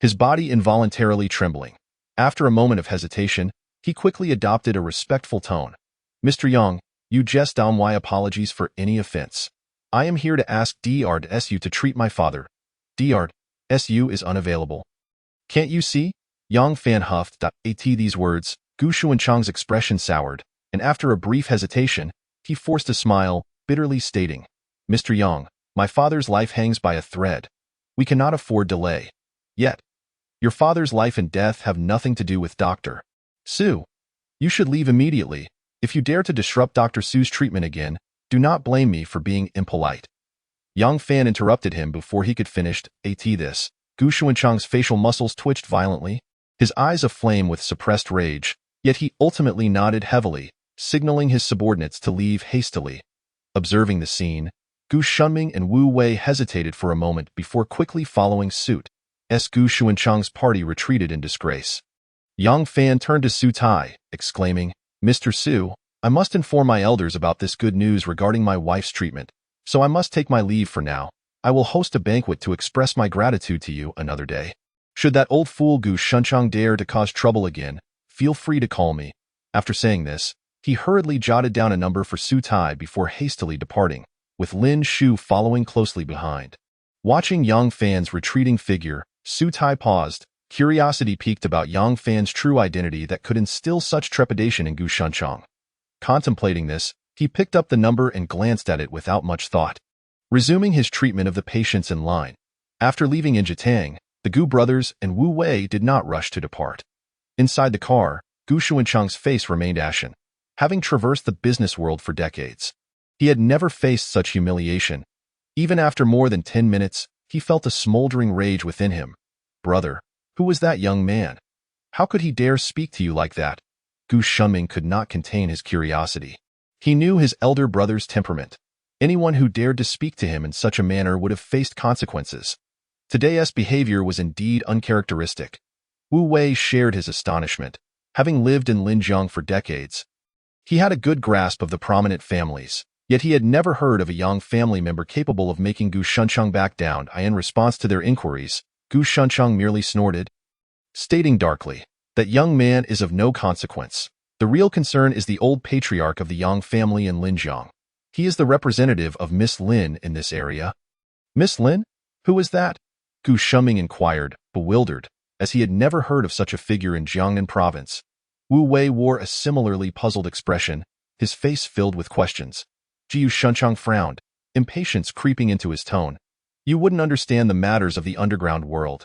his body involuntarily trembling. After a moment of hesitation, he quickly adopted a respectful tone. Mr. Young, you just down my apologies for any offense. I am here to ask Dr. to treat my father. Dr. is unavailable. Can't you see? Yang Fan huffed. At these words, Gu Xuanchang's expression soured, and after a brief hesitation, he forced a smile, bitterly stating, Mr. Yang, my father's life hangs by a thread. We cannot afford delay. Yet, your father's life and death have nothing to do with Dr. Su. You should leave immediately. If you dare to disrupt Dr. Su's treatment again, do not blame me for being impolite. Yang Fan interrupted him before he could finish. At this, Gu Xuanchang's facial muscles twitched violently, his eyes aflame with suppressed rage, yet he ultimately nodded heavily, signaling his subordinates to leave hastily. Observing the scene, Gu Shunming and Wu Wei hesitated for a moment before quickly following suit. Gu Xuanchang's party retreated in disgrace. Yang Fan turned to Su Tai, exclaiming, Mr. Su, I must inform my elders about this good news regarding my wife's treatment, so I must take my leave for now. I will host a banquet to express my gratitude to you another day. Should that old fool Gu Shunchang dare to cause trouble again, feel free to call me. After saying this, he hurriedly jotted down a number for Su Tai before hastily departing, with Lin Shu following closely behind. Watching Yang Fan's retreating figure, Su Tai paused, curiosity piqued about Yang Fan's true identity that could instill such trepidation in Gu Shunchang. Contemplating this, he picked up the number and glanced at it without much thought, resuming his treatment of the patients in line. After leaving Injitang, the Gu brothers and Wu Wei did not rush to depart. Inside the car, Gu Xuanchang's face remained ashen. Having traversed the business world for decades, he had never faced such humiliation. Even after more than 10 minutes, he felt a smoldering rage within him. Brother, who was that young man? How could he dare speak to you like that? Gu Shunming could not contain his curiosity. He knew his elder brother's temperament. Anyone who dared to speak to him in such a manner would have faced consequences. Today's behavior was indeed uncharacteristic. Wu Wei shared his astonishment. Having lived in Linjiang for decades, he had a good grasp of the prominent families, yet he had never heard of a young family member capable of making Gu Shunchang back down. In response to their inquiries, Gu Shunchang merely snorted, stating darkly, that young man is of no consequence. The real concern is the old patriarch of the Yang family in Linjiang. He is the representative of Miss Lin in this area. Miss Lin? Who is that? Gu Shunming inquired, bewildered, as he had never heard of such a figure in Jiangnan province. Wu Wei wore a similarly puzzled expression, his face filled with questions. Gu Shunchang frowned, impatience creeping into his tone. You wouldn't understand the matters of the underground world.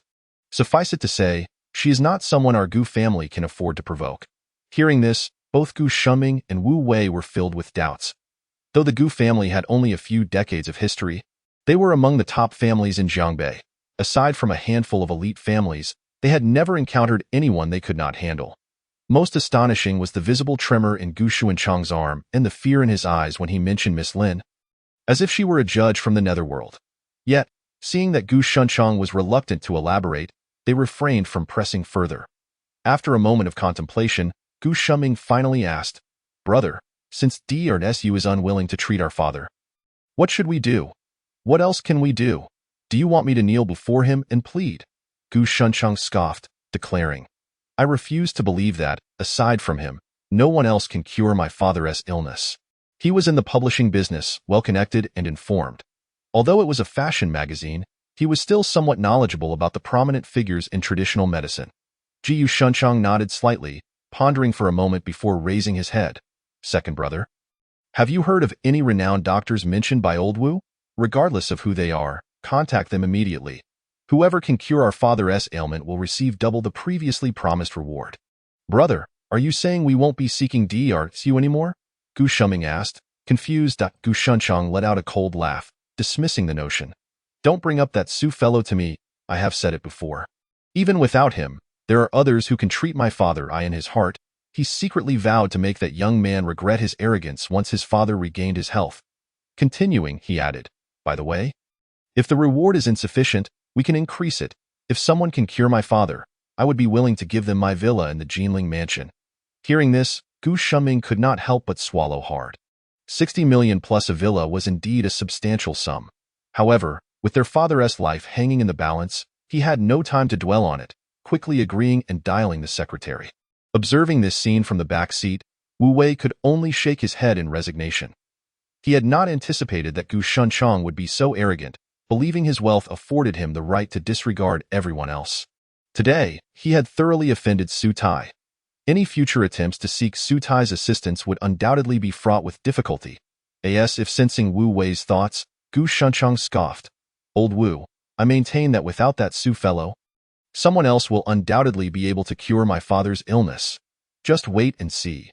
Suffice it to say, she is not someone our Gu family can afford to provoke. Hearing this, both Gu Shunming and Wu Wei were filled with doubts. Though the Gu family had only a few decades of history, they were among the top families in Jiangbei. Aside from a handful of elite families, they had never encountered anyone they could not handle. Most astonishing was the visible tremor in Gu Xuanchang's arm and the fear in his eyes when he mentioned Miss Lin, as if she were a judge from the netherworld. Yet, seeing that Gu Shunchang was reluctant to elaborate, they refrained from pressing further. After a moment of contemplation, Gu Shunming finally asked, Brother, since Dr. is unwilling to treat our father, what should we do? What else can we do? Do you want me to kneel before him and plead? Gu Shunchang scoffed, declaring, I refuse to believe that, aside from him, no one else can cure my father's illness. He was in the publishing business, well-connected and informed. Although it was a fashion magazine, he was still somewhat knowledgeable about the prominent figures in traditional medicine. Gu Shunchang nodded slightly, pondering for a moment before raising his head. Second brother, have you heard of any renowned doctors mentioned by Old Wu? Regardless of who they are, contact them immediately. Whoever can cure our father's ailment will receive double the previously promised reward. Brother, are you saying we won't be seeking Dr. anymore? Gu Shunming asked, confused. Gu Shunchang let out a cold laugh, dismissing the notion. Don't bring up that Su fellow to me, I have said it before. Even without him, there are others who can treat my father. In his heart, he secretly vowed to make that young man regret his arrogance once his father regained his health. Continuing, he added, by the way, if the reward is insufficient, we can increase it. If someone can cure my father, I would be willing to give them my villa in the Jinling mansion. Hearing this, Gu Shunming could not help but swallow hard. 60 million plus a villa was indeed a substantial sum. However, with their father's life hanging in the balance, He had no time to dwell on it, quickly agreeing and dialing the secretary. Observing this scene from the back seat, Wu Wei could only shake his head in resignation. He had not anticipated that Gu Shunchong would be so arrogant, believing his wealth afforded him the right to disregard everyone else. Today, he had thoroughly offended Su Tai. Any future attempts to seek Su Tai's assistance would undoubtedly be fraught with difficulty. As if sensing Wu Wei's thoughts, Gu Shunchong scoffed. Old Wu, I maintain that without that Su fellow, someone else will undoubtedly be able to cure my father's illness. Just wait and see.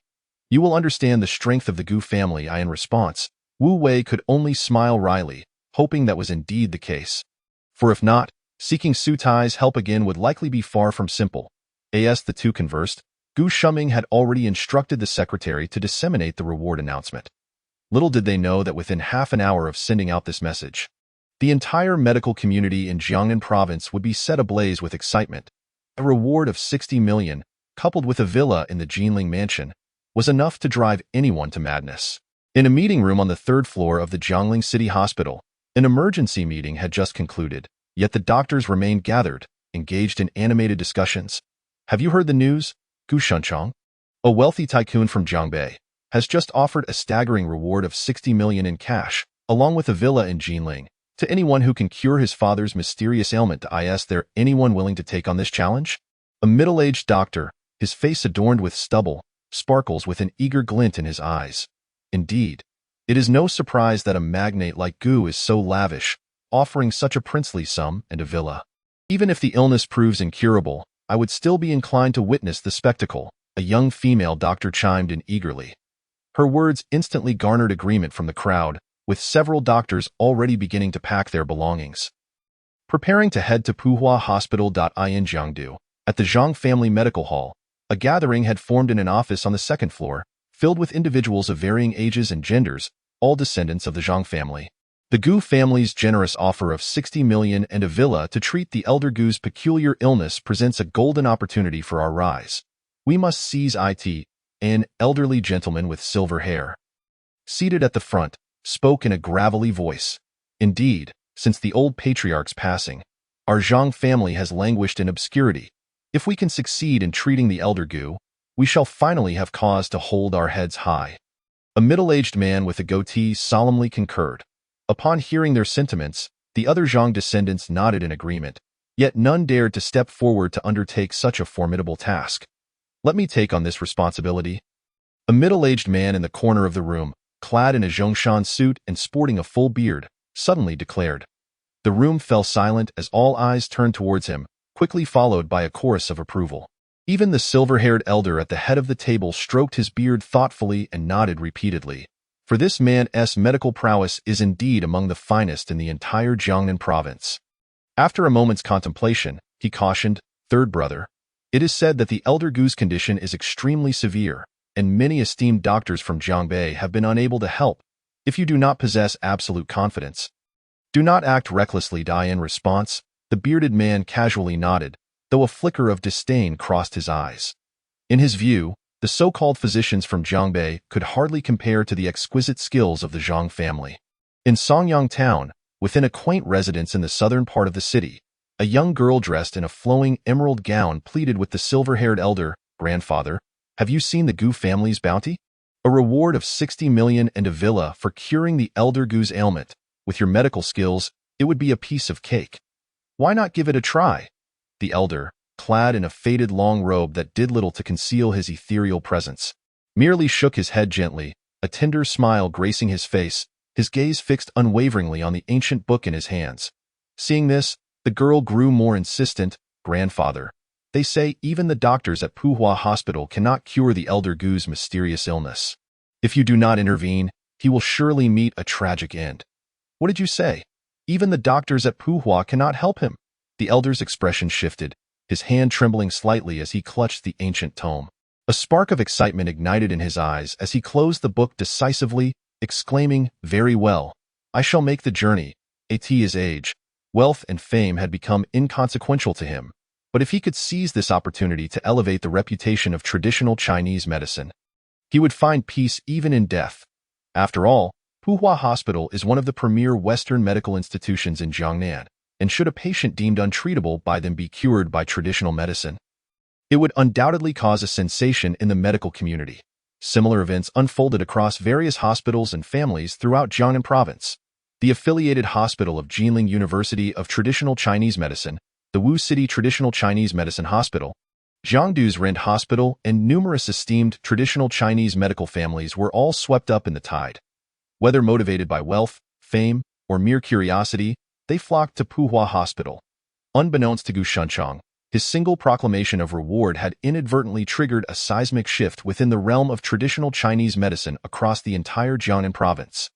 You will understand the strength of the Gu family. In response, Wu Wei could only smile wryly, hoping that was indeed the case. For if not, seeking Su Tai's help again would likely be far from simple. As the two conversed, Gu Shuming had already instructed the secretary to disseminate the reward announcement. Little did they know that within half an hour of sending out this message, the entire medical community in Jiangnan province would be set ablaze with excitement. A reward of 60 million, coupled with a villa in the Jinling mansion, was enough to drive anyone to madness. In a meeting room on the third floor of the Jiangling City Hospital, an emergency meeting had just concluded, yet the doctors remained gathered, engaged in animated discussions. Have you heard the news? Gu Shunchong, a wealthy tycoon from Jiangbei, has just offered a staggering reward of 60 million in cash, along with a villa in Jinling, to anyone who can cure his father's mysterious ailment. Is there anyone willing to take on this challenge? A middle-aged doctor, his face adorned with stubble, sparkles with an eager glint in his eyes. Indeed, it is no surprise that a magnate like Gu is so lavish, offering such a princely sum and a villa. Even if the illness proves incurable, I would still be inclined to witness the spectacle, a young female doctor chimed in eagerly. Her words instantly garnered agreement from the crowd, with several doctors already beginning to pack their belongings. Preparing to head to Puhua Hospital. In Jiangdu, at the Zhang Family Medical Hall, a gathering had formed in an office on the second floor, filled with individuals of varying ages and genders, all descendants of the Zhang family. The Gu family's generous offer of 60 million and a villa to treat the elder Gu's peculiar illness presents a golden opportunity for our rise. We must seize it. An elderly gentleman with silver hair, seated at the front, spoke in a gravelly voice. Indeed, since the old patriarch's passing, our Zhang family has languished in obscurity. If we can succeed in treating the elder Gu, we shall finally have cause to hold our heads high. A middle-aged man with a goatee solemnly concurred. Upon hearing their sentiments, the other Zhang descendants nodded in agreement, yet none dared to step forward to undertake such a formidable task. Let me take on this responsibility. A middle-aged man in the corner of the room, clad in a Zhongshan suit and sporting a full beard, suddenly declared. The room fell silent as all eyes turned towards him, quickly followed by a chorus of approval. Even the silver-haired elder at the head of the table stroked his beard thoughtfully and nodded repeatedly. For this man's medical prowess is indeed among the finest in the entire Jiangnan province. After a moment's contemplation, he cautioned, "Third brother, it is said that the elder Gu's condition is extremely severe, and many esteemed doctors from Jiangbei have been unable to help. If you do not possess absolute confidence, do not act recklessly." In response, the bearded man casually nodded, though a flicker of disdain crossed his eyes. In his view, the so-called physicians from Jiangbei could hardly compare to the exquisite skills of the Zhang family. In Songyang town, within a quaint residence in the southern part of the city, a young girl dressed in a flowing emerald gown pleaded with the silver-haired elder, "Grandfather, have you seen the Gu family's bounty? A reward of 60 million and a villa for curing the elder Gu's ailment. With your medical skills, it would be a piece of cake. Why not give it a try?" The elder, clad in a faded long robe that did little to conceal his ethereal presence, merely shook his head gently, a tender smile gracing his face, his gaze fixed unwaveringly on the ancient book in his hands. Seeing this, the girl grew more insistent. "Grandfather, they say even the doctors at Puhua Hospital cannot cure the elder Gu's mysterious illness. If you do not intervene, he will surely meet a tragic end." "What did you say? Even the doctors at Puhua cannot help him?" The elder's expression shifted, his hand trembling slightly as he clutched the ancient tome. A spark of excitement ignited in his eyes as he closed the book decisively, exclaiming, "Very well. I shall make the journey." At his age, wealth and fame had become inconsequential to him, but if he could seize this opportunity to elevate the reputation of traditional Chinese medicine, he would find peace even in death. After all, Puhua Hospital is one of the premier Western medical institutions in Jiangnan, and should a patient deemed untreatable by them be cured by traditional medicine? It would undoubtedly cause a sensation in the medical community. Similar events unfolded across various hospitals and families throughout Jiangnan Province. The affiliated hospital of Jinling University of Traditional Chinese Medicine, the Wu City Traditional Chinese Medicine Hospital, Jiangdu's Rent Hospital, and numerous esteemed traditional Chinese medical families were all swept up in the tide. Whether motivated by wealth, fame, or mere curiosity, they flocked to Puhua Hospital. Unbeknownst to Gu Shunchang, his single proclamation of reward had inadvertently triggered a seismic shift within the realm of traditional Chinese medicine across the entire Jiangnan province.